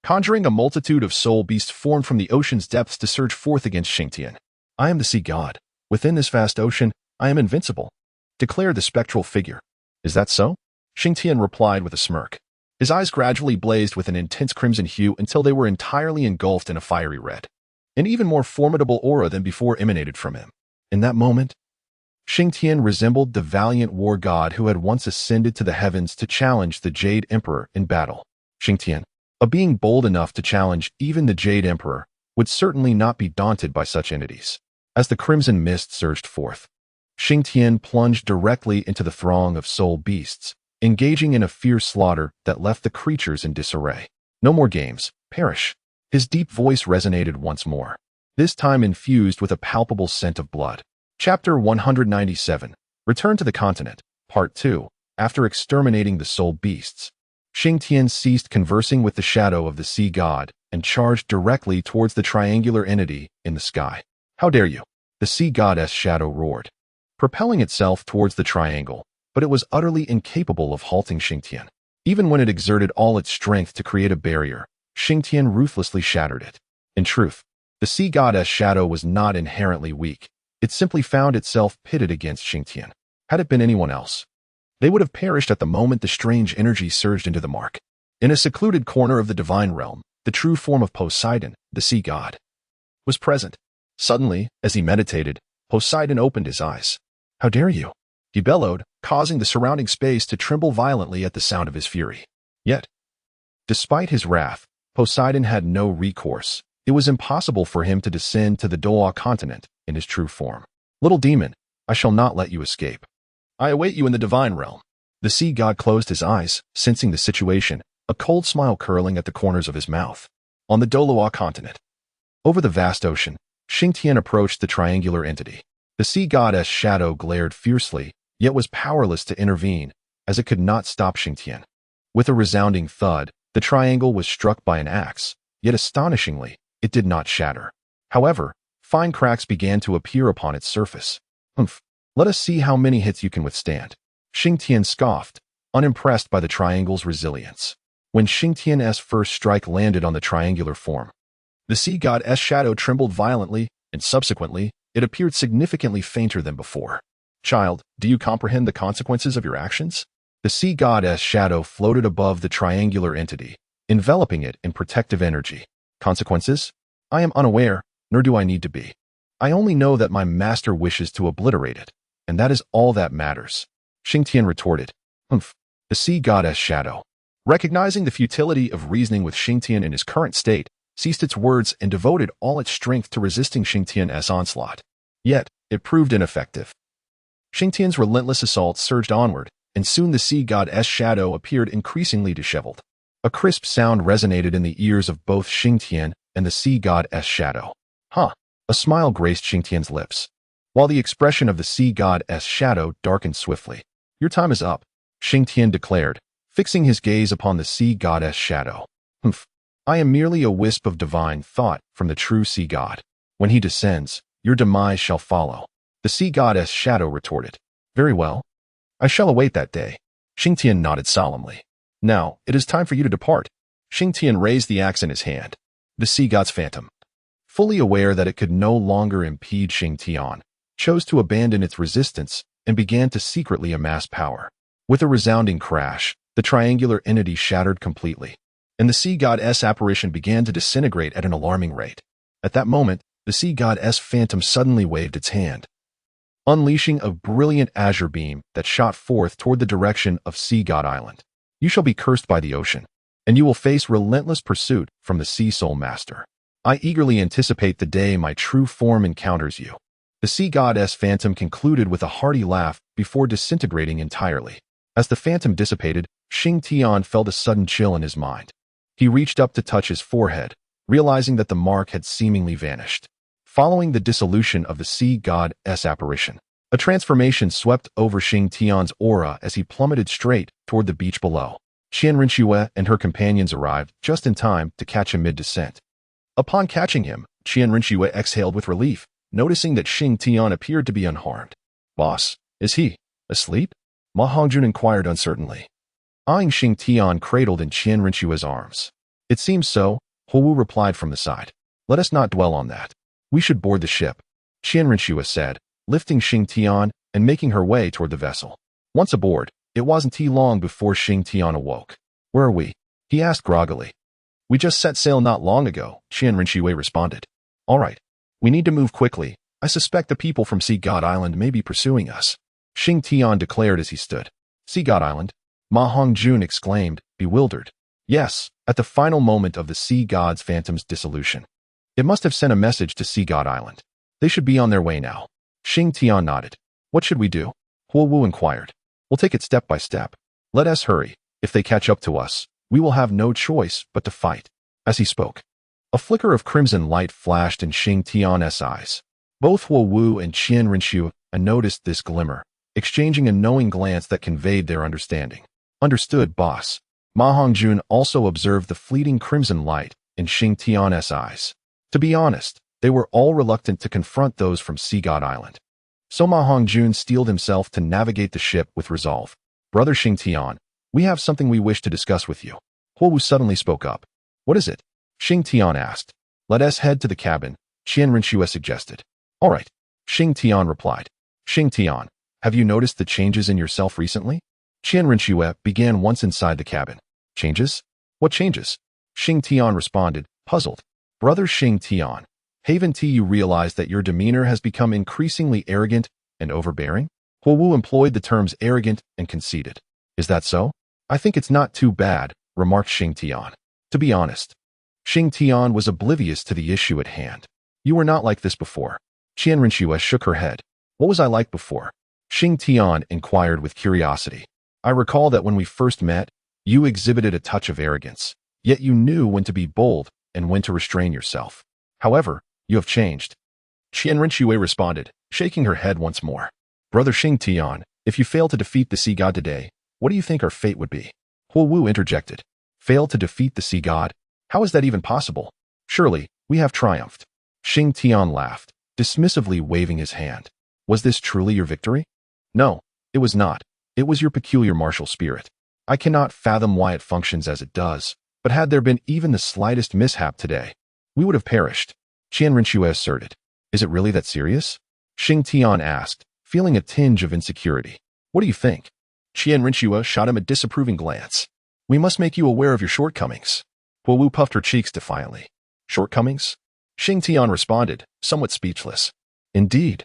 conjuring a multitude of soul beasts formed from the ocean's depths to surge forth against Xing Tian. I am the sea god. Within this vast ocean, I am invincible, declared the spectral figure. Is that so? Xing Tian replied with a smirk. His eyes gradually blazed with an intense crimson hue until they were entirely engulfed in a fiery red. An even more formidable aura than before emanated from him. In that moment, Xing Tian resembled the valiant war god who had once ascended to the heavens to challenge the Jade Emperor in battle. Xing Tian, a being bold enough to challenge even the Jade Emperor, would certainly not be daunted by such entities. As the crimson mist surged forth, Xing Tian plunged directly into the throng of soul beasts, engaging in a fierce slaughter that left the creatures in disarray. No more games. Perish. His deep voice resonated once more, this time infused with a palpable scent of blood. Chapter 197. Return to the Continent. Part 2. After exterminating the soul beasts, Xing Tian ceased conversing with the shadow of the sea god and charged directly towards the triangular entity in the sky. How dare you? The sea goddess shadow roared, propelling itself towards the triangle, but it was utterly incapable of halting Xing Tian. Even when it exerted all its strength to create a barrier, Xing Tian ruthlessly shattered it. In truth, the sea goddess shadow was not inherently weak. It simply found itself pitted against Xing Tian. Had it been anyone else, they would have perished at the moment the strange energy surged into the mark. In a secluded corner of the divine realm, the true form of Poseidon, the sea god, was present. Suddenly, as he meditated, Poseidon opened his eyes. How dare you? He bellowed, causing the surrounding space to tremble violently at the sound of his fury. Yet, despite his wrath, Poseidon had no recourse. It was impossible for him to descend to the Douluo Continent in his true form. Little demon, I shall not let you escape. I await you in the divine realm. The sea god closed his eyes, sensing the situation, a cold smile curling at the corners of his mouth. On the Douluo Continent, over the vast ocean, Xing Tian approached the triangular entity. The sea goddess shadow glared fiercely, yet was powerless to intervene, as it could not stop Xing Tian. With a resounding thud, the triangle was struck by an axe, yet astonishingly, it did not shatter. However, fine cracks began to appear upon its surface. Humph, let us see how many hits you can withstand. Xing Tian scoffed, unimpressed by the triangle's resilience. When Xing Tian's first strike landed on the triangular form, the sea god's shadow trembled violently, and subsequently, it appeared significantly fainter than before. Child, do you comprehend the consequences of your actions? The sea god's shadow floated above the triangular entity, enveloping it in protective energy. Consequences? I am unaware, nor do I need to be. I only know that my master wishes to obliterate it, and that is all that matters. Xing Tian retorted. Humph. The sea god's shadow, recognizing the futility of reasoning with Xing Tian in his current state, ceased its words and devoted all its strength to resisting Xing Tian's onslaught. Yet, it proved ineffective. Xing Tian's relentless assault surged onward, and soon the sea god's shadow appeared increasingly disheveled. A crisp sound resonated in the ears of both Xing Tian and the sea god's shadow. Huh. A smile graced Xing Tian's lips, while the expression of the sea god's shadow darkened swiftly. Your time is up, Xing Tian declared, fixing his gaze upon the sea god's shadow. Humph. I am merely a wisp of divine thought from the true sea god. When he descends, your demise shall follow. The sea god's shadow retorted. Very well. I shall await that day. Xing Tian nodded solemnly. Now, it is time for you to depart. Xing Tian raised the axe in his hand. The sea god's phantom, fully aware that it could no longer impede Xing Tian, chose to abandon its resistance and began to secretly amass power. With a resounding crash, the triangular entity shattered completely, and the sea god's apparition began to disintegrate at an alarming rate. At that moment, the sea god's phantom suddenly waved its hand, unleashing a brilliant azure beam that shot forth toward the direction of Sea God Island. You shall be cursed by the ocean, and you will face relentless pursuit from the Sea Soul Master. I eagerly anticipate the day my true form encounters you. The sea god's phantom concluded with a hearty laugh before disintegrating entirely. As the phantom dissipated, Xing Tian felt a sudden chill in his mind. He reached up to touch his forehead, realizing that the mark had seemingly vanished. Following the dissolution of the sea god's apparition, a transformation swept over Xing Tian's aura as he plummeted straight toward the beach below. Qian Rinxue and her companions arrived just in time to catch him mid-descent. Upon catching him, Qian Rinxue exhaled with relief, noticing that Xing Tian appeared to be unharmed. Boss, is he asleep? Ma Hongjun inquired uncertainly, eyeing Xing Tian cradled in Qian Rinxue's arms. It seems so, Huwu replied from the side. Let us not dwell on that. We should board the ship, Qian Rinxue said, lifting Xing Tian and making her way toward the vessel. Once aboard, it wasn't long before Xing Tian awoke. Where are we? He asked groggily. We just set sail not long ago, Qian Rinxue responded. All right. We need to move quickly. I suspect the people from Sea God Island may be pursuing us, Xing Tian declared as he stood. Sea God Island? Ma Hongjun exclaimed, bewildered. Yes, at the final moment of the Sea God's Phantom's dissolution. It must have sent a message to Sea God Island. They should be on their way now. Xing Tian nodded. What should we do? Huo Wu inquired. We'll take it step by step. Let us hurry. If they catch up to us, we will have no choice but to fight. As he spoke, a flicker of crimson light flashed in Xing Tian's eyes. Both Huo Wu and Qian Rinxiu noticed this glimmer, exchanging a knowing glance that conveyed their understanding. Understood, boss. Ma Hongjun also observed the fleeting crimson light in Xing Tian's eyes. To be honest, they were all reluctant to confront those from Sea God Island. So Ma Hongjun steeled himself to navigate the ship with resolve. Brother Xing Tian, we have something we wish to discuss with you. Huo Wu suddenly spoke up. What is it? Xing Tian asked. Let us head to the cabin, Qian Rinxiu suggested. All right, Xing Tian replied. Xing Tian, have you noticed the changes in yourself recently? Qian Rinxiu began once inside the cabin. Changes? What changes? Xing Tian responded, puzzled. Brother Xing Tian, haven't you realized that your demeanor has become increasingly arrogant and overbearing? Huo Wu employed the terms arrogant and conceited. Is that so? I think it's not too bad, remarked Xing Tian. To be honest, Xing Tian was oblivious to the issue at hand. You were not like this before. Qian Rinxiu shook her head. What was I like before? Xing Tian inquired with curiosity. I recall that when we first met, you exhibited a touch of arrogance, yet you knew when to be bold and when to restrain yourself. However, you have changed. Qian Rinxiu responded, shaking her head once more. Brother Xing Tian, if you fail to defeat the Sea God today, what do you think our fate would be? Huo Wu interjected. Fail to defeat the Sea God? How is that even possible? Surely, we have triumphed. Xing Tian laughed, dismissively waving his hand. Was this truly your victory? No, it was not. It was your peculiar martial spirit. I cannot fathom why it functions as it does, but had there been even the slightest mishap today, we would have perished. Qian Rinxiu asserted. Is it really that serious? Xing Tian asked, feeling a tinge of insecurity. What do you think? Qian Rinxiu shot him a disapproving glance. We must make you aware of your shortcomings. Huo Wu puffed her cheeks defiantly. Shortcomings? Xing Tian responded, somewhat speechless. Indeed.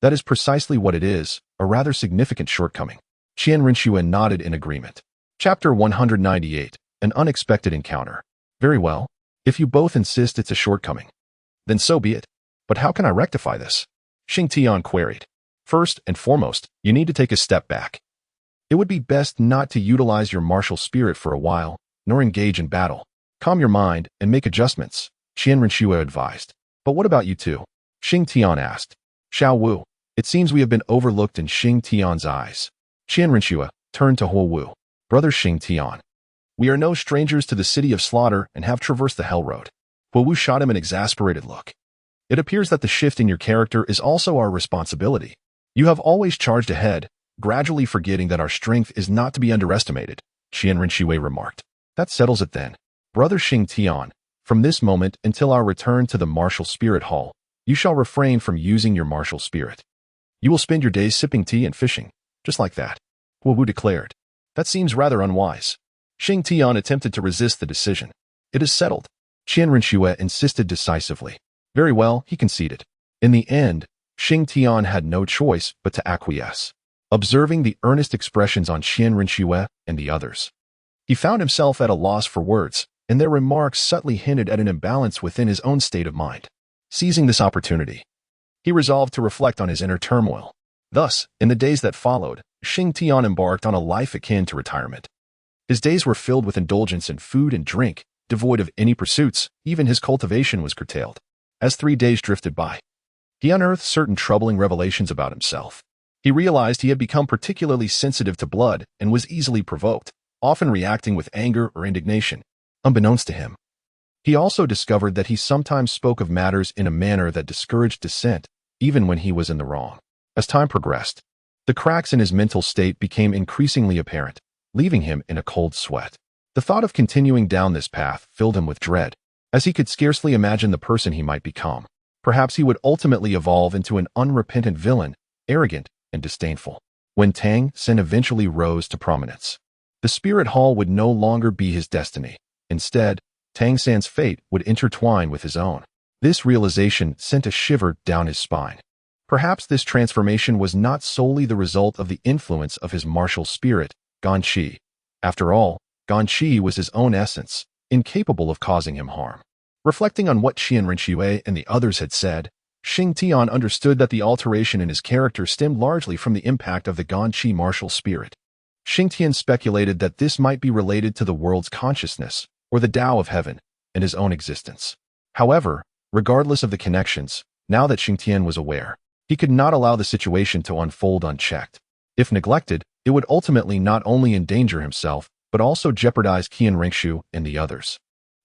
That is precisely what it is, a rather significant shortcoming. Qian Rinxiu nodded in agreement. Chapter 198, An Unexpected Encounter. Very well. If you both insist it's a shortcoming, then so be it. But how can I rectify this? Xing Tian queried. First and foremost, you need to take a step back. It would be best not to utilize your martial spirit for a while, nor engage in battle. Calm your mind and make adjustments, Qian Rinxiu advised. But what about you two? Xing Tian asked. Xiao Wu, it seems we have been overlooked in Xing Tian's eyes. Qian Rinxiu turned to Huo Wu. Brother Xing Tian, we are no strangers to the city of slaughter and have traversed the Hell Road. Huo Wu shot him an exasperated look. It appears that the shift in your character is also our responsibility. You have always charged ahead, gradually forgetting that our strength is not to be underestimated, Qian Rinxiu remarked. That settles it then. Brother Xing Tian, from this moment until our return to the martial spirit hall, you shall refrain from using your martial spirit. You will spend your days sipping tea and fishing, just like that, Huo Wu declared. That seems rather unwise. Xing Tian attempted to resist the decision. It is settled. Qian Rinxiu insisted decisively. Very well, he conceded. In the end, Xing Tian had no choice but to acquiesce. Observing the earnest expressions on Qian Rinxiu and the others, he found himself at a loss for words, and their remarks subtly hinted at an imbalance within his own state of mind. Seizing this opportunity, he resolved to reflect on his inner turmoil. Thus, in the days that followed, Xing Tian embarked on a life akin to retirement. His days were filled with indulgence in food and drink, devoid of any pursuits. Even his cultivation was curtailed. As 3 days drifted by, he unearthed certain troubling revelations about himself. He realized he had become particularly sensitive to blood and was easily provoked, often reacting with anger or indignation, unbeknownst to him. He also discovered that he sometimes spoke of matters in a manner that discouraged dissent, even when he was in the wrong. As time progressed, the cracks in his mental state became increasingly apparent, leaving him in a cold sweat. The thought of continuing down this path filled him with dread, as he could scarcely imagine the person he might become. Perhaps he would ultimately evolve into an unrepentant villain, arrogant and disdainful. When Tang Sen eventually rose to prominence, the spirit hall would no longer be his destiny. Instead, Tang Sen's fate would intertwine with his own. This realization sent a shiver down his spine. Perhaps this transformation was not solely the result of the influence of his martial spirit, Ganqi. After all, Ganqi was his own essence, incapable of causing him harm. Reflecting on what Qian Rinxue and the others had said, Xing Tian understood that the alteration in his character stemmed largely from the impact of the Ganqi martial spirit. Xing Tian speculated that this might be related to the world's consciousness, or the Tao of heaven, and his own existence. However, regardless of the connections, now that Xing Tian was aware, he could not allow the situation to unfold unchecked. If neglected, it would ultimately not only endanger himself, but also jeopardize Qian Rinxue and the others.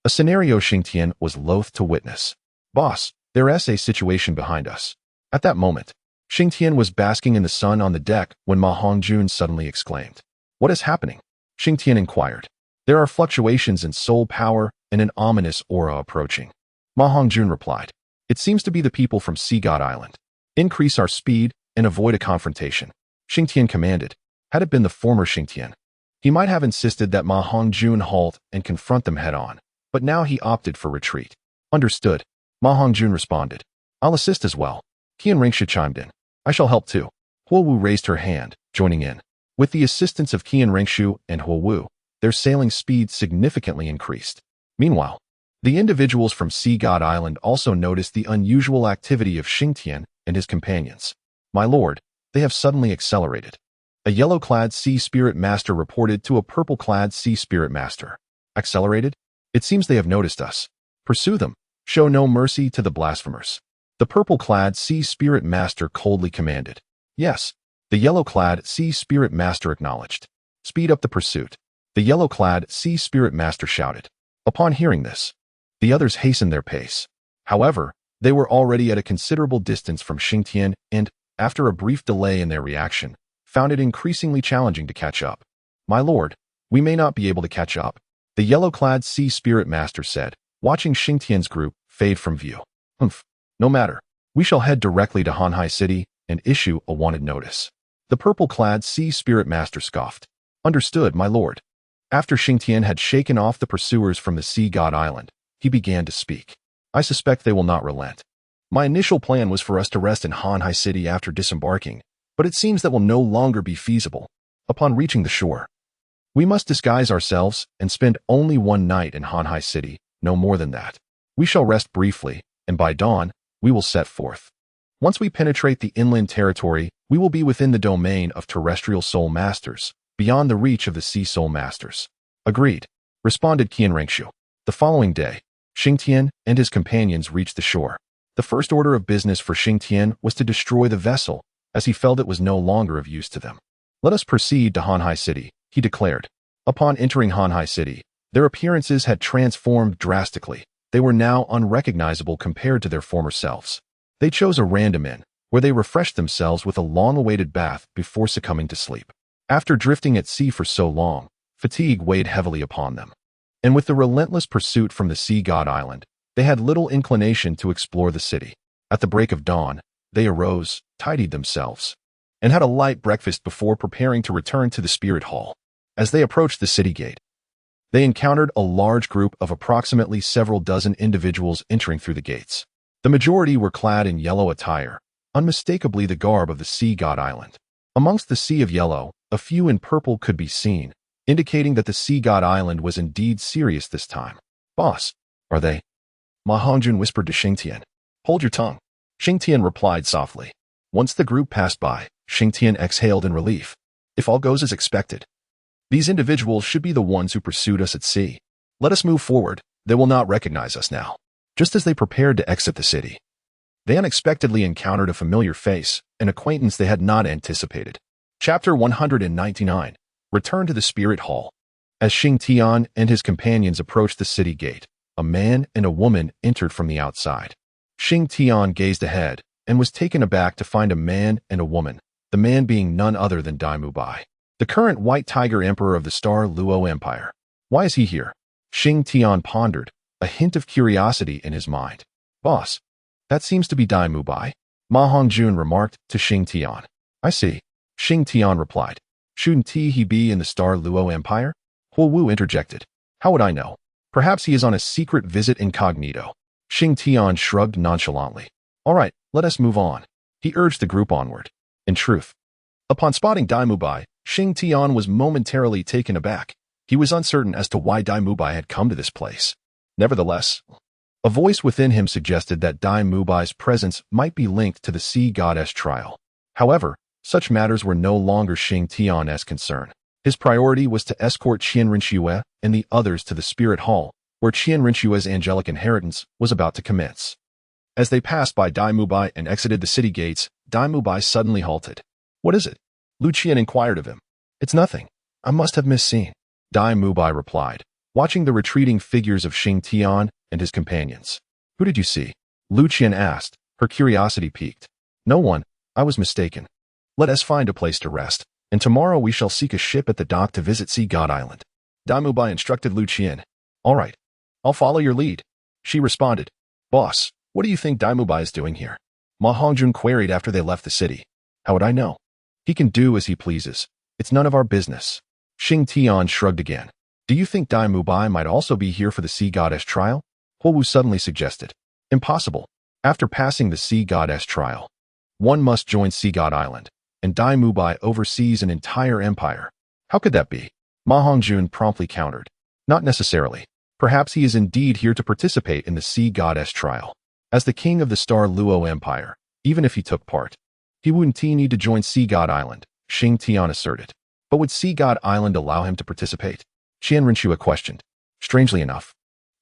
A scenario Xing Tian was loath to witness. Boss, there's a situation behind us. At that moment, Xing Tian was basking in the sun on the deck when Ma Hongjun suddenly exclaimed. What is happening? Xing Tian inquired. There are fluctuations in soul power and an ominous aura approaching. Ma Hongjun replied. It seems to be the people from Sea God Island. Increase our speed and avoid a confrontation. Xing Tian commanded. Had it been the former Xing Tian, he might have insisted that Ma Hongjun halt and confront them head-on, but now he opted for retreat. Understood. Ma Hongjun responded. I'll assist as well. Qian Rinxue chimed in. I shall help too. Huowu raised her hand, joining in. With the assistance of Qian Rinxue and Huowu, their sailing speed significantly increased. Meanwhile, the individuals from Sea God Island also noticed the unusual activity of Xing Tian and his companions. My lord, they have suddenly accelerated. A yellow-clad sea spirit master reported to a purple-clad sea spirit master. Accelerated? It seems they have noticed us. Pursue them. Show no mercy to the blasphemers. The purple-clad sea spirit master coldly commanded. Yes, the yellow-clad sea spirit master acknowledged. Speed up the pursuit. The yellow-clad sea spirit master shouted. Upon hearing this, the others hastened their pace. However, they were already at a considerable distance from Xing Tian and, after a brief delay in their reaction, found it increasingly challenging to catch up. My lord, we may not be able to catch up, the yellow-clad sea spirit master said, watching Xing Tian's group fade from view. No matter. We shall head directly to Hanhai City and issue a wanted notice. The purple-clad sea spirit master scoffed. Understood, my lord. After Xing Tian had shaken off the pursuers from the Sea God Island, he began to speak. I suspect they will not relent. My initial plan was for us to rest in Hanhai City after disembarking, but it seems that will no longer be feasible. Upon reaching the shore, we must disguise ourselves and spend only one night in Hanhai City, no more than that. We shall rest briefly, and by dawn, we will set forth. Once we penetrate the inland territory, we will be within the domain of terrestrial soul masters, beyond the reach of the sea soul masters. Agreed, responded Qian Rinxue. The following day, Xing Tian and his companions reached the shore. The first order of business for Xing Tian was to destroy the vessel, as he felt it was no longer of use to them. Let us proceed to Hanhai City, he declared. Upon entering Hanhai City, their appearances had transformed drastically. They were now unrecognizable compared to their former selves. They chose a random inn, where they refreshed themselves with a long-awaited bath before succumbing to sleep. After drifting at sea for so long, fatigue weighed heavily upon them. And with the relentless pursuit from the Sea God Island, they had little inclination to explore the city. At the break of dawn, they arose, tidied themselves, and had a light breakfast before preparing to return to the Spirit Hall. As they approached the city gate, they encountered a large group of approximately several dozen individuals entering through the gates. The majority were clad in yellow attire, unmistakably the garb of the Sea God Island. Amongst the sea of yellow, a few in purple could be seen, indicating that the Sea God Island was indeed serious this time. Boss, are they? Ma Hongjun whispered to Xing Tian. Hold your tongue. Xing Tian replied softly. Once the group passed by, Xing Tian exhaled in relief. If all goes as expected, these individuals should be the ones who pursued us at sea. Let us move forward. They will not recognize us now. Just as they prepared to exit the city, they unexpectedly encountered a familiar face, an acquaintance they had not anticipated. Chapter 199. Return to the Spirit Hall. As Xing Tian and his companions approached the city gate, a man and a woman entered from the outside. Xing Tian gazed ahead and was taken aback to find a man and a woman, the man being none other than Dai Mubai, the current White Tiger Emperor of the Star Luo Empire. Why is he here? Xing Tian pondered, a hint of curiosity in his mind. Boss, that seems to be Dai Mubai, Ma Hongjun remarked to Xing Tian. I see. Xing Tian replied. Shouldn't he be in the Star Luo Empire? Huowu interjected. How would I know? Perhaps he is on a secret visit incognito. Xing Tian shrugged nonchalantly. All right, let us move on. He urged the group onward. In truth, upon spotting Dai Mubai, Xing Tian was momentarily taken aback. He was uncertain as to why Dai Mubai had come to this place. Nevertheless, a voice within him suggested that Dai Mubai's presence might be linked to the sea goddess trial. However, such matters were no longer Xing Tian's concern. His priority was to escort Qian Rinxue and the others to the spirit hall, where Qian Rinxue's angelic inheritance was about to commence. As they passed by Dai Mubai and exited the city gates, Dai Mubai suddenly halted. What is it? Lu Qian inquired of him. It's nothing. I must have misseen. Dai Mubai replied, watching the retreating figures of Xing Tian and his companions. Who did you see? Lu Qian asked, her curiosity piqued. No one. I was mistaken. Let us find a place to rest, and tomorrow we shall seek a ship at the dock to visit Sea God Island. Dai Mubai instructed Lu Qian. All right. I'll follow your lead. She responded. Boss, what do you think Dai Mubai is doing here? Ma Hongjun queried after they left the city. How would I know? He can do as he pleases. It's none of our business. Xing Tian shrugged again. Do you think Dai Mubai might also be here for the sea goddess trial? Huowu suddenly suggested. Impossible. After passing the sea goddess trial, one must join Sea God Island, and Dai Mubai oversees an entire empire. How could that be? Ma Hongjun promptly countered. Not necessarily. Perhaps he is indeed here to participate in the sea goddess trial. As the king of the Star Luo Empire, even if he took part, he wouldn't need to join Sea God Island, Xing Tian asserted. But would Sea God Island allow him to participate? Qian Rinxue questioned. Strangely enough,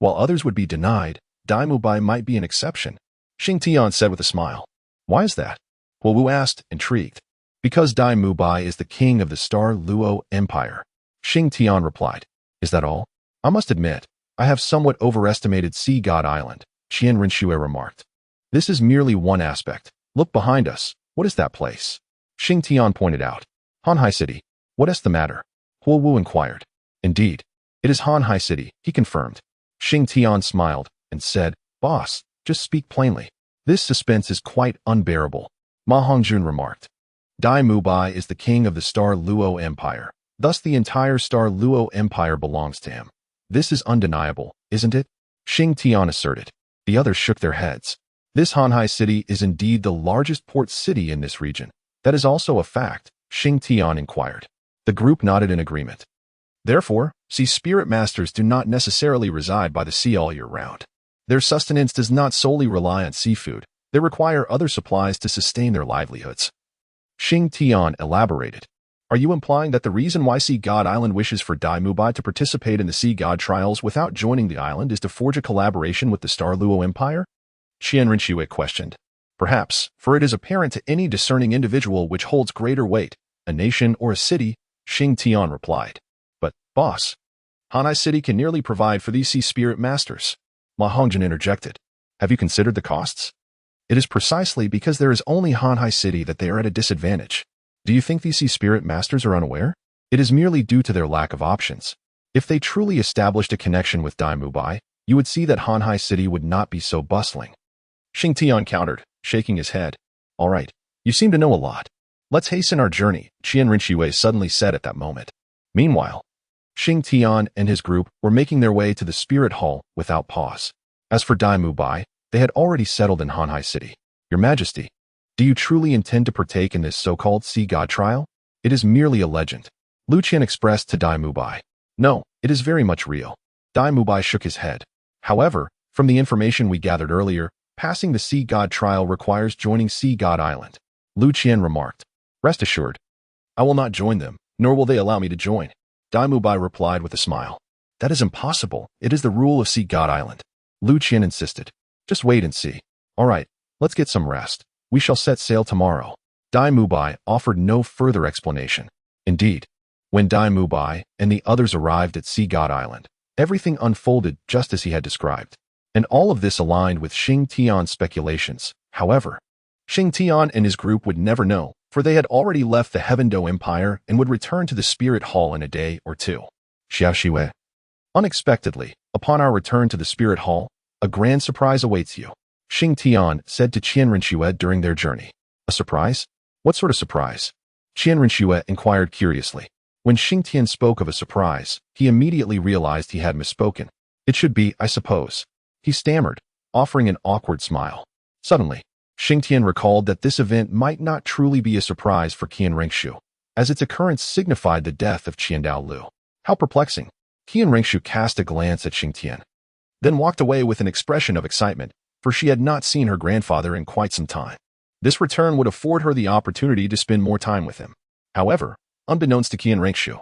while others would be denied, Dai Mubai might be an exception, Xing Tian said with a smile. Why is that? Huowu asked, intrigued. Because Dai Mubai is the king of the Star Luo Empire, Xing Tian replied. Is that all? I must admit, I have somewhat overestimated Sea God Island, Qian Rinxue remarked. This is merely one aspect. Look behind us. What is that place? Xing Tian pointed out. Hanhai City. What is the matter? Huowu inquired. Indeed, it is Hanhai City, he confirmed. Xing Tian smiled and said, Boss, just speak plainly. This suspense is quite unbearable, Ma Hongjun remarked. Dai Mubai is the king of the Star Luo Empire. Thus the entire Star Luo Empire belongs to him. This is undeniable, isn't it? Xing Tian asserted. The others shook their heads. This Hanhai City is indeed the largest port city in this region. That is also a fact, Xing Tian inquired. The group nodded in agreement. Therefore, sea spirit masters do not necessarily reside by the sea all year round. Their sustenance does not solely rely on seafood. They require other supplies to sustain their livelihoods. Xing Tian elaborated. Are you implying that the reason why Sea God Island wishes for Dai Mubai to participate in the Sea God trials without joining the island is to forge a collaboration with the Star Luo Empire? Qian Rinxue questioned. Perhaps, for it is apparent to any discerning individual which holds greater weight, a nation or a city, Xing Tian replied. But, boss, Hanhai City can nearly provide for these sea spirit masters. Ma Hongjun interjected. Have you considered the costs? It is precisely because there is only Hanhai City that they are at a disadvantage. Do you think these sea spirit masters are unaware? It is merely due to their lack of options. If they truly established a connection with Dai Mubai, you would see that Hanhai City would not be so bustling. Xing Tian countered, shaking his head. All right, you seem to know a lot. Let's hasten our journey, Qian Rinxue suddenly said at that moment. Meanwhile, Xing Tian and his group were making their way to the spirit hall without pause. As for Dai Mubai, they had already settled in Hanhai City. Your Majesty, do you truly intend to partake in this so-called sea god trial? It is merely a legend. Lu Qian expressed to Dai Mubai. No, it is very much real. Dai Mubai shook his head. However, from the information we gathered earlier, passing the sea god trial requires joining Sea God Island. Lu Qian remarked. Rest assured, I will not join them, nor will they allow me to join. Dai Mubai replied with a smile. That is impossible. It is the rule of Sea God Island. Lu Qian insisted. Just wait and see. All right, let's get some rest. We shall set sail tomorrow. Dai Mubai offered no further explanation. Indeed, when Dai Mubai and the others arrived at Sea God Island, everything unfolded just as he had described. And all of this aligned with Xing Tian's speculations. However, Xing Tian and his group would never know, for they had already left the Heavendo Empire and would return to the Spirit Hall in a day or two. Xiaoxiwei. Unexpectedly, upon our return to the Spirit Hall, a grand surprise awaits you, Xing Tian said to Qian Rinxue during their journey. A surprise? What sort of surprise? Qian Rinxue inquired curiously. When Xing Tian spoke of a surprise, he immediately realized he had misspoken. It should be, I suppose. He stammered. offering an awkward smile. Suddenly, Xing Tian recalled that this event might not truly be a surprise for Qian Ringshu, as its occurrence signified the death of Qiandao Lu. How perplexing. Qian Ringshu cast a glance at Xing Tian, then walked away with an expression of excitement, for she had not seen her grandfather in quite some time. This return would afford her the opportunity to spend more time with him. However, unbeknownst to Qian Ringshu,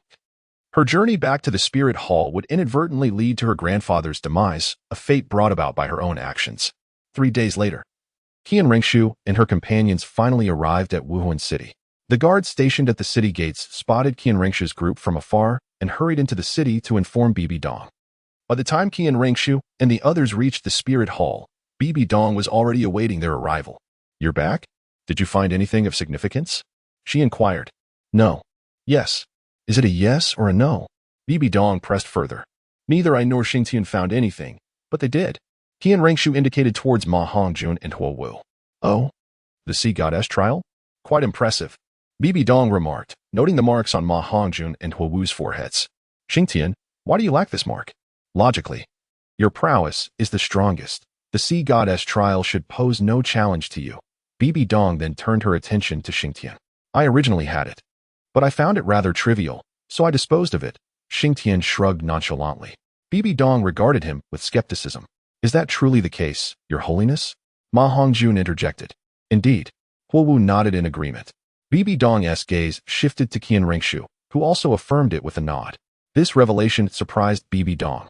her journey back to the spirit hall would inadvertently lead to her grandfather's demise, a fate brought about by her own actions. 3 days later, Qian Ringshu and her companions finally arrived at Wuhuan City. The guards stationed at the city gates spotted Qian Ringshu's group from afar and hurried into the city to inform Bibi Dong. By the time Qian Ringshu and the others reached the spirit hall, Bibi Dong was already awaiting their arrival. "You're back? Did you find anything of significance?" she inquired. "No." "Yes." "Is it a yes or a no?" Bibi Dong pressed further. "Neither I nor Xing Tian found anything, but they did." Qian Ringshu indicated towards Ma Hongjun and Huo Wu. "Oh? The sea goddess trial? Quite impressive," Bibi Dong remarked, noting the marks on Ma Hongjun and Huo Wu's foreheads. "Xing Tian, why do you lack this mark?" "Logically, your prowess is the strongest. The sea goddess trial should pose no challenge to you." Bibi Dong then turned her attention to Xing Tian. "I originally had it, but I found it rather trivial, so I disposed of it." Xing Tian shrugged nonchalantly. Bibi Dong regarded him with skepticism. "Is that truly the case, Your Holiness?" Ma Hongjun interjected. "Indeed." Huo Wu nodded in agreement. Bibi Dong's gaze shifted to Qian Ringshu, who also affirmed it with a nod. This revelation surprised Bibi Dong.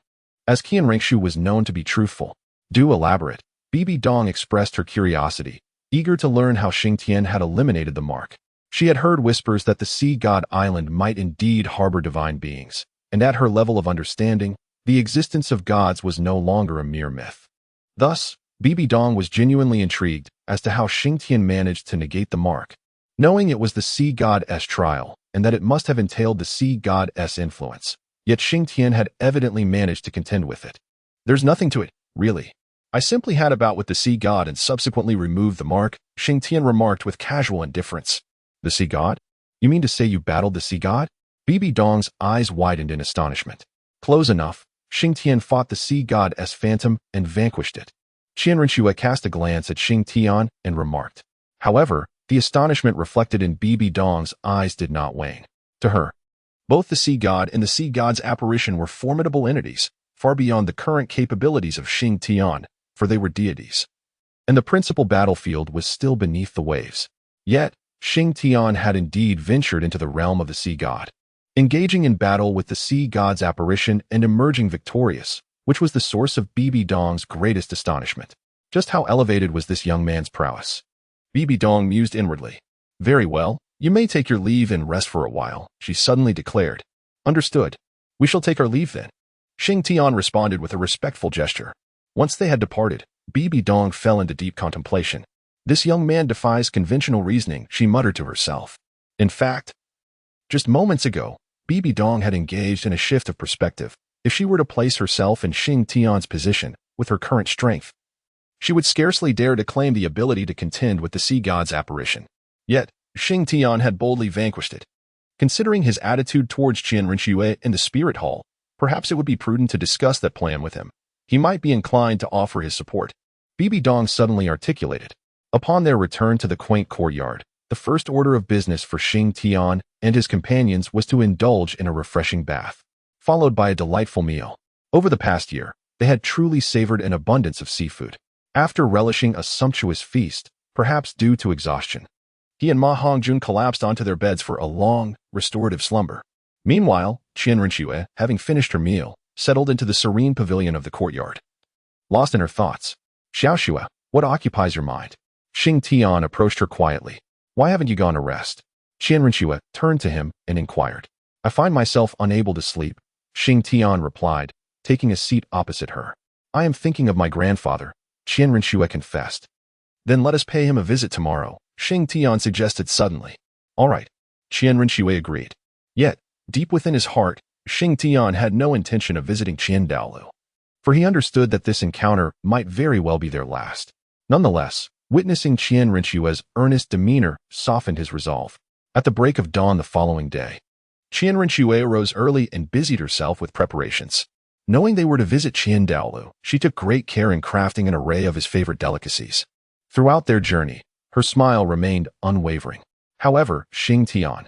As Qian Ringshu was known to be truthful, "Do elaborate." Bibi Dong expressed her curiosity, eager to learn how Xing Tian had eliminated the mark. She had heard whispers that the sea god island might indeed harbor divine beings, and at her level of understanding, the existence of gods was no longer a mere myth. Thus, Bibi Dong was genuinely intrigued as to how Xing Tian managed to negate the mark. Knowing it was the sea god's trial, and that it must have entailed the sea god's influence, yet Xing Tian had evidently managed to contend with it. "There's nothing to it, really. I simply had a bout with the sea god and subsequently removed the mark," Xing Tian remarked with casual indifference. "The sea god? You mean to say you battled the sea god?" Bibi Dong's eyes widened in astonishment. "Close enough. Xing Tian fought the sea god's phantom and vanquished it." Qian Rinshu cast a glance at Xing Tian and remarked. However, the astonishment reflected in Bibi Dong's eyes did not wane. To her, both the sea god and the sea god's apparition were formidable entities, far beyond the current capabilities of Xing Tian, for they were deities. And the principal battlefield was still beneath the waves. Yet, Xing Tian had indeed ventured into the realm of the sea god, engaging in battle with the sea god's apparition and emerging victorious, which was the source of Bibi Dong's greatest astonishment. Just how elevated was this young man's prowess? Bibi Dong mused inwardly. "Very well, you may take your leave and rest for a while," she suddenly declared. "Understood. We shall take our leave then." Xing Tian responded with a respectful gesture. Once they had departed, Bibi Dong fell into deep contemplation. "This young man defies conventional reasoning," she muttered to herself. In fact, just moments ago, Bibi Dong had engaged in a shift of perspective. If she were to place herself in Xing Tian's position, with her current strength, she would scarcely dare to claim the ability to contend with the sea god's apparition. Yet, Xing Tian had boldly vanquished it. Considering his attitude towards Qian Rinshu in the spirit hall, perhaps it would be prudent to discuss that plan with him. He might be inclined to offer his support. Bibi Dong suddenly articulated. Upon their return to the quaint courtyard, the first order of business for Xing Tian and his companions was to indulge in a refreshing bath, followed by a delightful meal. Over the past year, they had truly savored an abundance of seafood. After relishing a sumptuous feast, perhaps due to exhaustion, he and Ma Hongjun collapsed onto their beds for a long, restorative slumber. Meanwhile, Qian Rinshu, having finished her meal, settled into the serene pavilion of the courtyard. Lost in her thoughts, "Xiaoxue, what occupies your mind?" Xing Tian approached her quietly. "Why haven't you gone to rest?" Qian Rinshu turned to him and inquired. "I find myself unable to sleep," Xing Tian replied, taking a seat opposite her. "I am thinking of my grandfather," Qian Rinshu confessed. "Then let us pay him a visit tomorrow," Xing Tian suggested suddenly. "All right," Qian Rinshu agreed. Yet, deep within his heart, Xing Tian had no intention of visiting Qiandao Lu, for he understood that this encounter might very well be their last. Nonetheless, witnessing Qian Rinshu's earnest demeanor softened his resolve. At the break of dawn the following day, Qian Rinshu arose early and busied herself with preparations. Knowing they were to visit Douluo, she took great care in crafting an array of his favorite delicacies. Throughout their journey, her smile remained unwavering. However, Xing Tian,